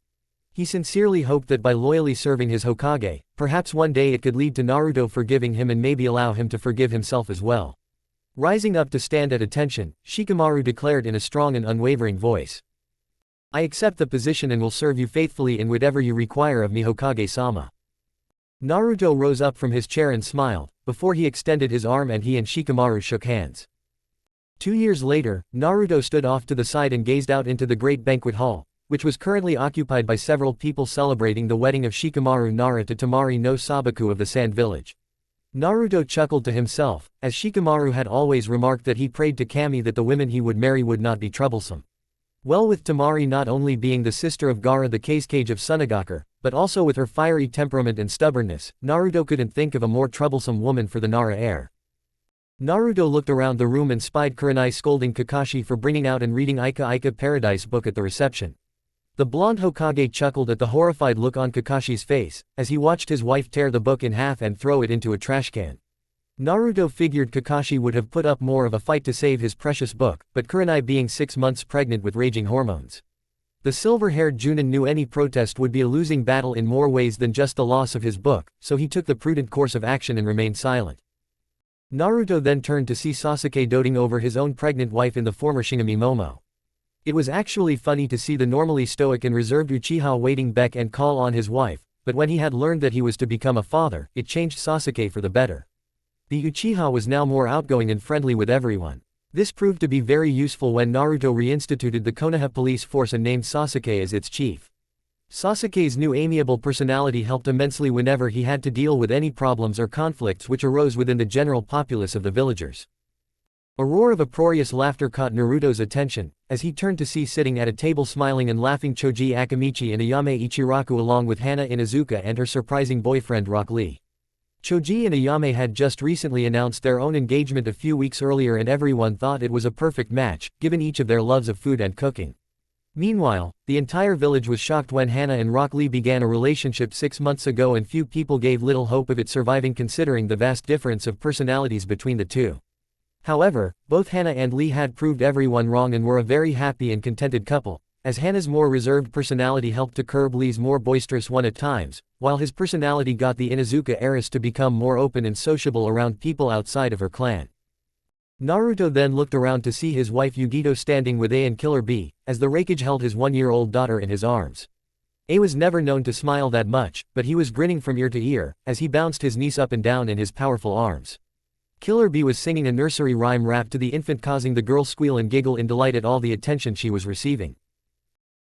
He sincerely hoped that by loyally serving his Hokage, perhaps one day it could lead to Naruto forgiving him and maybe allow him to forgive himself as well. Rising up to stand at attention, Shikamaru declared in a strong and unwavering voice, "I accept the position and will serve you faithfully in whatever you require of me, Hokage-sama." Naruto rose up from his chair and smiled, before he extended his arm and he and Shikamaru shook hands. 2 years later, Naruto stood off to the side and gazed out into the great banquet hall, which was currently occupied by several people celebrating the wedding of Shikamaru Nara to Temari no Sabaku of the Sand Village. Naruto chuckled to himself, as Shikamaru had always remarked that he prayed to Kami that the women he would marry would not be troublesome. Well, with Temari not only being the sister of Gaara the Kazekage of Sunagaku, but also with her fiery temperament and stubbornness, Naruto couldn't think of a more troublesome woman for the Nara heir. Naruto looked around the room and spied Kurenai scolding Kakashi for bringing out and reading Ika Paradise book at the reception. The blonde Hokage chuckled at the horrified look on Kakashi's face, as he watched his wife tear the book in half and throw it into a trash can. Naruto figured Kakashi would have put up more of a fight to save his precious book, but Kurenai being 6 months pregnant with raging hormones. The silver-haired Junin knew any protest would be a losing battle in more ways than just the loss of his book, so he took the prudent course of action and remained silent. Naruto then turned to see Sasuke doting over his own pregnant wife in the former Shinigami Momo. It was actually funny to see the normally stoic and reserved Uchiha waiting beck and call on his wife, but when he had learned that he was to become a father, it changed Sasuke for the better. The Uchiha was now more outgoing and friendly with everyone. This proved to be very useful when Naruto reinstituted the Konoha police force and named Sasuke as its chief. Sasuke's new amiable personality helped immensely whenever he had to deal with any problems or conflicts which arose within the general populace of the villagers. A roar of uproarious laughter caught Naruto's attention, as he turned to see sitting at a table smiling and laughing Choji Akamichi and Ayame Ichiraku along with Hana Inuzuka and her surprising boyfriend Rock Lee. Choji and Ayame had just recently announced their own engagement a few weeks earlier and everyone thought it was a perfect match, given each of their loves of food and cooking. Meanwhile, the entire village was shocked when Hana and Rock Lee began a relationship 6 months ago and few people gave little hope of it surviving considering the vast difference of personalities between the two. However, both Hana and Lee had proved everyone wrong and were a very happy and contented couple, as Hana's more reserved personality helped to curb Lee's more boisterous one at times, while his personality got the Inuzuka heiress to become more open and sociable around people outside of her clan. Naruto then looked around to see his wife Yugito standing with A and Killer B, as the Raikage held his 1-year-old daughter in his arms. A was never known to smile that much, but he was grinning from ear to ear, as he bounced his niece up and down in his powerful arms. Killer B was singing a nursery rhyme rap to the infant causing the girl squeal and giggle in delight at all the attention she was receiving.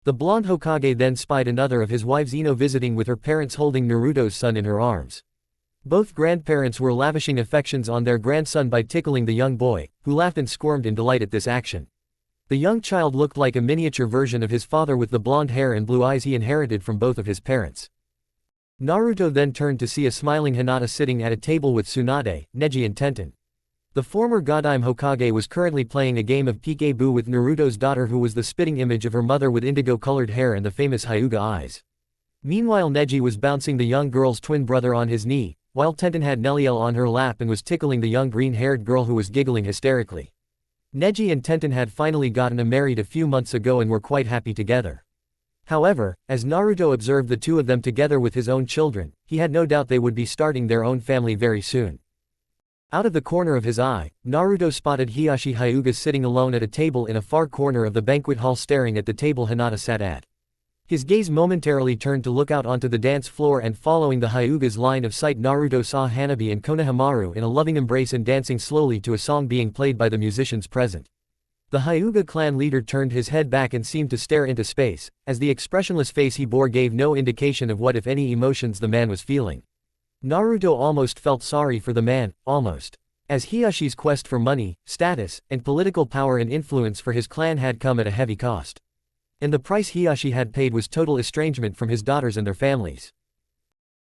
The blonde Hokage then spied another of his wives Ino visiting with her parents holding Naruto's son in her arms. Both grandparents were lavishing affections on their grandson by tickling the young boy, who laughed and squirmed in delight at this action. The young child looked like a miniature version of his father with the blonde hair and blue eyes he inherited from both of his parents. Naruto then turned to see a smiling Hinata sitting at a table with Tsunade, Neji and Tenten. The former Godime Hokage was currently playing a game of peekaboo with Naruto's daughter who was the spitting image of her mother with indigo-colored hair and the famous Hyuga eyes. Meanwhile Neji was bouncing the young girl's twin brother on his knee, while Tenten had Neliel on her lap and was tickling the young green-haired girl who was giggling hysterically. Neji and Tenten had finally gotten married a few months ago and were quite happy together. However, as Naruto observed the two of them together with his own children, he had no doubt they would be starting their own family very soon. Out of the corner of his eye, Naruto spotted Hiashi Hyuga sitting alone at a table in a far corner of the banquet hall staring at the table Hinata sat at. His gaze momentarily turned to look out onto the dance floor and following the Hyuga's line of sight Naruto saw Hanabi and Konohamaru in a loving embrace and dancing slowly to a song being played by the musicians present. The Hyuga clan leader turned his head back and seemed to stare into space, as the expressionless face he bore gave no indication of what if any emotions the man was feeling. Naruto almost felt sorry for the man, almost. As Hiyashi's quest for money, status, and political power and influence for his clan had come at a heavy cost. And the price Hiashi had paid was total estrangement from his daughters and their families.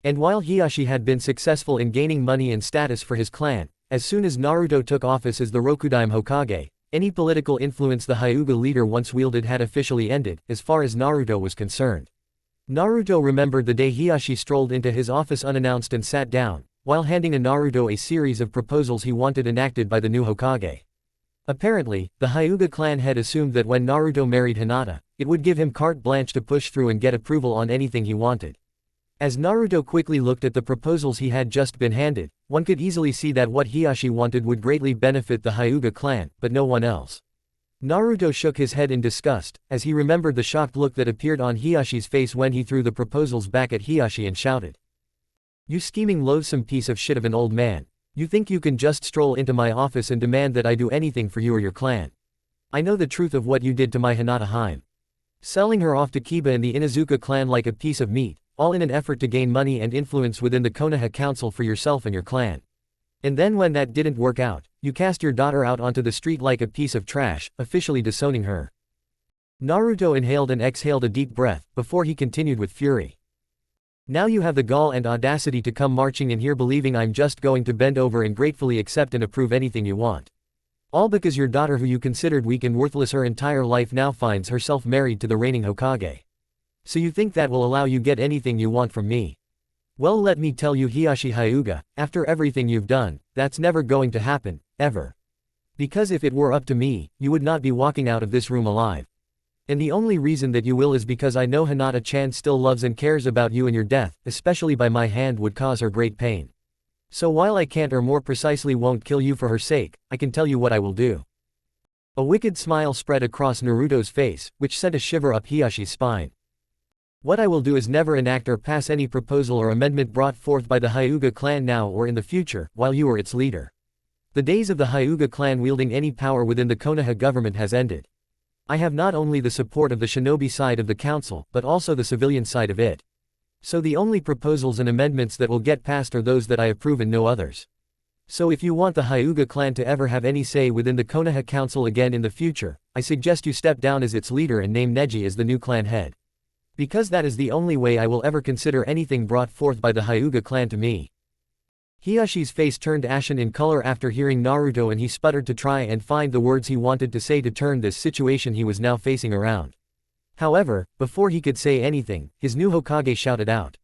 And while Hiashi had been successful in gaining money and status for his clan, as soon as Naruto took office as the Rokudime Hokage, any political influence the Hyuga leader once wielded had officially ended, as far as Naruto was concerned. Naruto remembered the day Hiashi strolled into his office unannounced and sat down, while handing Naruto a series of proposals he wanted enacted by the new Hokage. Apparently, the Hyuga clan had assumed that when Naruto married Hinata, it would give him carte blanche to push through and get approval on anything he wanted. As Naruto quickly looked at the proposals he had just been handed, one could easily see that what Hiashi wanted would greatly benefit the Hyuga clan, but no one else. Naruto shook his head in disgust, as he remembered the shocked look that appeared on Hiyashi's face when he threw the proposals back at Hiashi and shouted. "You scheming loathsome piece of shit of an old man. You think you can just stroll into my office and demand that I do anything for you or your clan? I know the truth of what you did to my Hinata Haim. Selling her off to Kiba and the Inuzuka clan like a piece of meat, all in an effort to gain money and influence within the Konoha Council for yourself and your clan. And then when that didn't work out, you cast your daughter out onto the street like a piece of trash, officially disowning her." Naruto inhaled and exhaled a deep breath, before he continued with fury. Now you have the gall and audacity to come marching in here believing I'm just going to bend over and gratefully accept and approve anything you want. All because your daughter who you considered weak and worthless her entire life now finds herself married to the reigning Hokage. So you think that will allow you get anything you want from me? Well, let me tell you, Hiyashi Hyuga, after everything you've done, that's never going to happen, ever. Because if it were up to me, you would not be walking out of this room alive. And the only reason that you will is because I know Hinata-chan still loves and cares about you, and your death, especially by my hand, would cause her great pain. So while I can't, or more precisely won't, kill you for her sake, I can tell you what I will do. A wicked smile spread across Naruto's face, which sent a shiver up Hiyashi's spine. What I will do is never enact or pass any proposal or amendment brought forth by the Hyuga clan now or in the future, while you are its leader. The days of the Hyuga clan wielding any power within the Konoha government has ended. I have not only the support of the shinobi side of the council, but also the civilian side of it. So the only proposals and amendments that will get passed are those that I approve and no others. So if you want the Hyuga clan to ever have any say within the Konoha council again in the future, I suggest you step down as its leader and name Neji as the new clan head. Because that is the only way I will ever consider anything brought forth by the Hyuga clan to me. Hiyashi's face turned ashen in color after hearing Naruto, and he sputtered to try and find the words he wanted to say to turn this situation he was now facing around. However, before he could say anything, his new Hokage shouted out.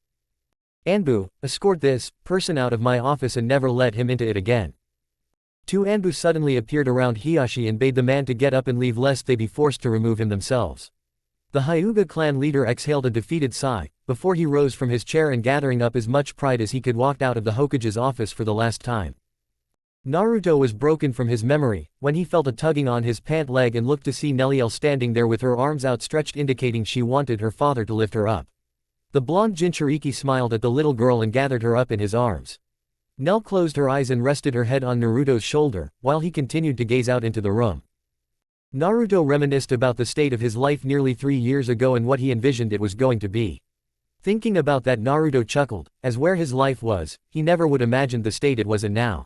Anbu, escort this person out of my office and never let him into it again. Two Anbu suddenly appeared around Hiyashi and bade the man to get up and leave lest they be forced to remove him themselves. The Hyuga clan leader exhaled a defeated sigh, before he rose from his chair and gathering up as much pride as he could walked out of the Hokage's office for the last time. Naruto was broken from his memory, when he felt a tugging on his pant leg and looked to see Neliel standing there with her arms outstretched indicating she wanted her father to lift her up. The blonde Jinchuriki smiled at the little girl and gathered her up in his arms. Nell closed her eyes and rested her head on Naruto's shoulder, while he continued to gaze out into the room. Naruto reminisced about the state of his life nearly 3 years ago and what he envisioned it was going to be. Thinking about that, Naruto chuckled, as where his life was, he never would imagined the state it was in now.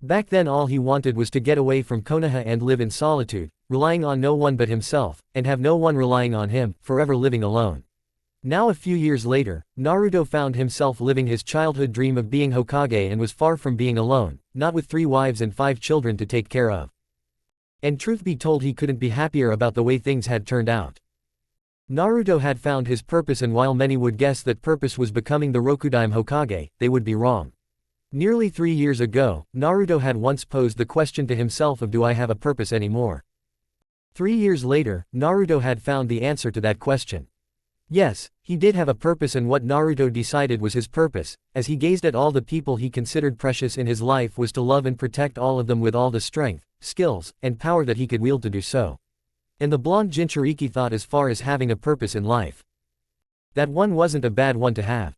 Back then all he wanted was to get away from Konoha and live in solitude, relying on no one but himself, and have no one relying on him, forever living alone. Now a few years later, Naruto found himself living his childhood dream of being Hokage and was far from being alone, not with 3 wives and 5 children to take care of. And truth be told, he couldn't be happier about the way things had turned out. Naruto had found his purpose, and while many would guess that purpose was becoming the Rokudaime Hokage, they would be wrong. Nearly 3 years ago, Naruto had once posed the question to himself of, do I have a purpose anymore? 3 years later, Naruto had found the answer to that question. Yes, he did have a purpose, and what Naruto decided was his purpose, as he gazed at all the people he considered precious in his life, was to love and protect all of them with all the strength, skills, and power that he could wield to do so. And the blonde Jinchuriki thought as far as having a purpose in life, that one wasn't a bad one to have.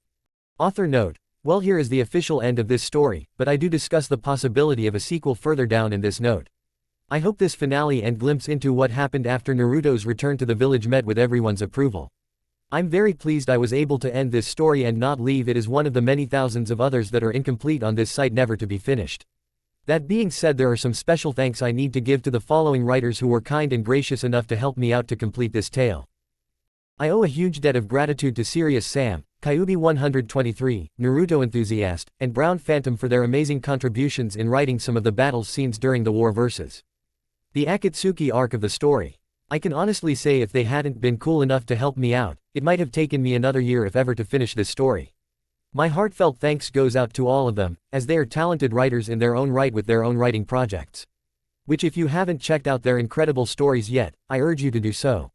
Author note: well, here is the official end of this story, but I do discuss the possibility of a sequel further down in this note. I hope this finale and glimpse into what happened after Naruto's return to the village met with everyone's approval. I'm very pleased I was able to end this story and not leave it as one of the many thousands of others that are incomplete on this site never to be finished. That being said, there are some special thanks I need to give to the following writers who were kind and gracious enough to help me out to complete this tale. I owe a huge debt of gratitude to Serious Sam, Kyubi123, Naruto Enthusiast, and Brown Phantom for their amazing contributions in writing some of the battle scenes during the war versus the Akatsuki arc of the story. I can honestly say if they hadn't been cool enough to help me out, it might have taken me another year if ever to finish this story. My heartfelt thanks goes out to all of them, as they are talented writers in their own right with their own writing projects. Which, if you haven't checked out their incredible stories yet, I urge you to do so.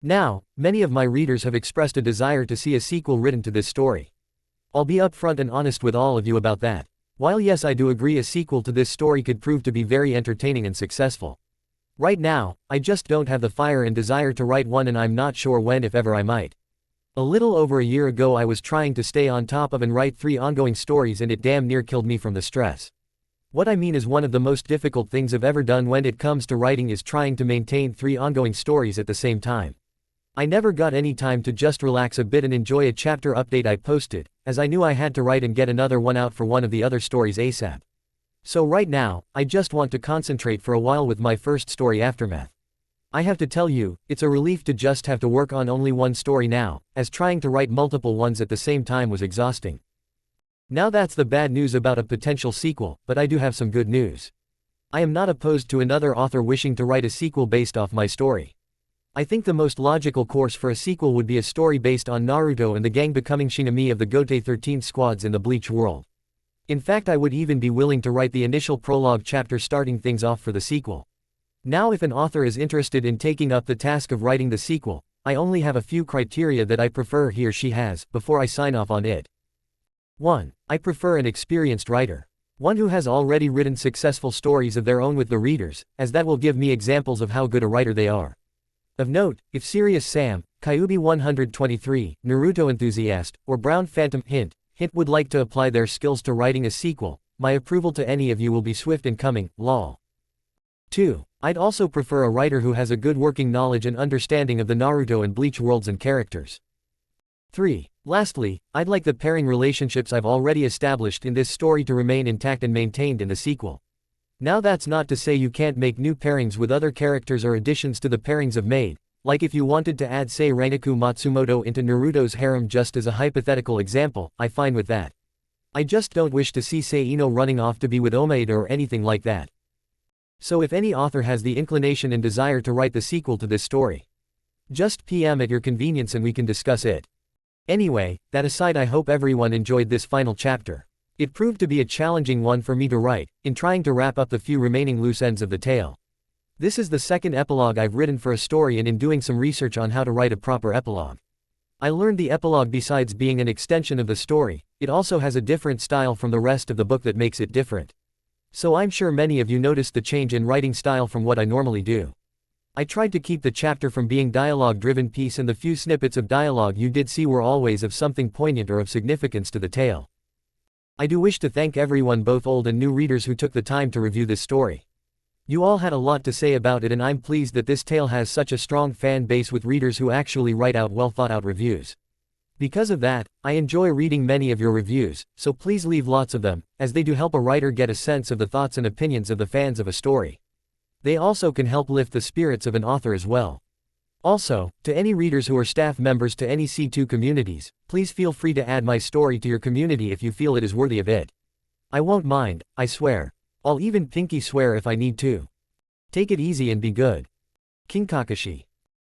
Now, many of my readers have expressed a desire to see a sequel written to this story. I'll be upfront and honest with all of you about that. While yes, I do agree a sequel to this story could prove to be very entertaining and successful. Right now, I just don't have the fire and desire to write one, and I'm not sure when, if ever, I might. A little over a year ago I was trying to stay on top of and write 3 ongoing stories, and it damn near killed me from the stress. What I mean is, one of the most difficult things I've ever done when it comes to writing is trying to maintain 3 ongoing stories at the same time. I never got any time to just relax a bit and enjoy a chapter update I posted, as I knew I had to write and get another one out for one of the other stories ASAP. So right now, I just want to concentrate for a while with my first story, Aftermath. I have to tell you, it's a relief to just have to work on only one story now, as trying to write multiple ones at the same time was exhausting. Now that's the bad news about a potential sequel, but I do have some good news. I am not opposed to another author wishing to write a sequel based off my story. I think the most logical course for a sequel would be a story based on Naruto and the gang becoming Shinami of the Gote 13 squads in the Bleach world. In fact, I would even be willing to write the initial prologue chapter starting things off for the sequel. Now if an author is interested in taking up the task of writing the sequel, I only have a few criteria that I prefer he or she has, before I sign off on it. 1. I prefer an experienced writer. One who has already written successful stories of their own with the readers, as that will give me examples of how good a writer they are. Of note, if Serious Sam, Kyuubi 123, Naruto enthusiast, or Brown Phantom hint would like to apply their skills to writing a sequel, my approval to any of you will be swift and coming, lol. 2. I'd also prefer a writer who has a good working knowledge and understanding of the Naruto and Bleach worlds and characters. 3. Lastly, I'd like the pairing relationships I've already established in this story to remain intact and maintained in the sequel. Now that's not to say you can't make new pairings with other characters or additions to the pairings I've made, like if you wanted to add say Reinaku Matsumoto into Naruto's harem just as a hypothetical example, I'm fine with that. I just don't wish to see say Ino running off to be with Omaeda or anything like that. So if any author has the inclination and desire to write the sequel to this story, just PM at your convenience and we can discuss it. Anyway, that aside, I hope everyone enjoyed this final chapter. It proved to be a challenging one for me to write, in trying to wrap up the few remaining loose ends of the tale. This is the second epilogue I've written for a story, and in doing some research on how to write a proper epilogue, I learned the epilogue, besides being an extension of the story, it also has a different style from the rest of the book that makes it different. So I'm sure many of you noticed the change in writing style from what I normally do. I tried to keep the chapter from being dialogue-driven piece, and the few snippets of dialogue you did see were always of something poignant or of significance to the tale. I do wish to thank everyone, both old and new readers, who took the time to review this story. You all had a lot to say about it, and I'm pleased that this tale has such a strong fan base with readers who actually write out well thought out reviews. Because of that, I enjoy reading many of your reviews, so please leave lots of them, as they do help a writer get a sense of the thoughts and opinions of the fans of a story. They also can help lift the spirits of an author as well. Also, to any readers who are staff members to any C2 communities, please feel free to add my story to your community if you feel it is worthy of it. I won't mind, I swear. I'll even pinky swear if I need to. Take it easy and be good. King Kakashi.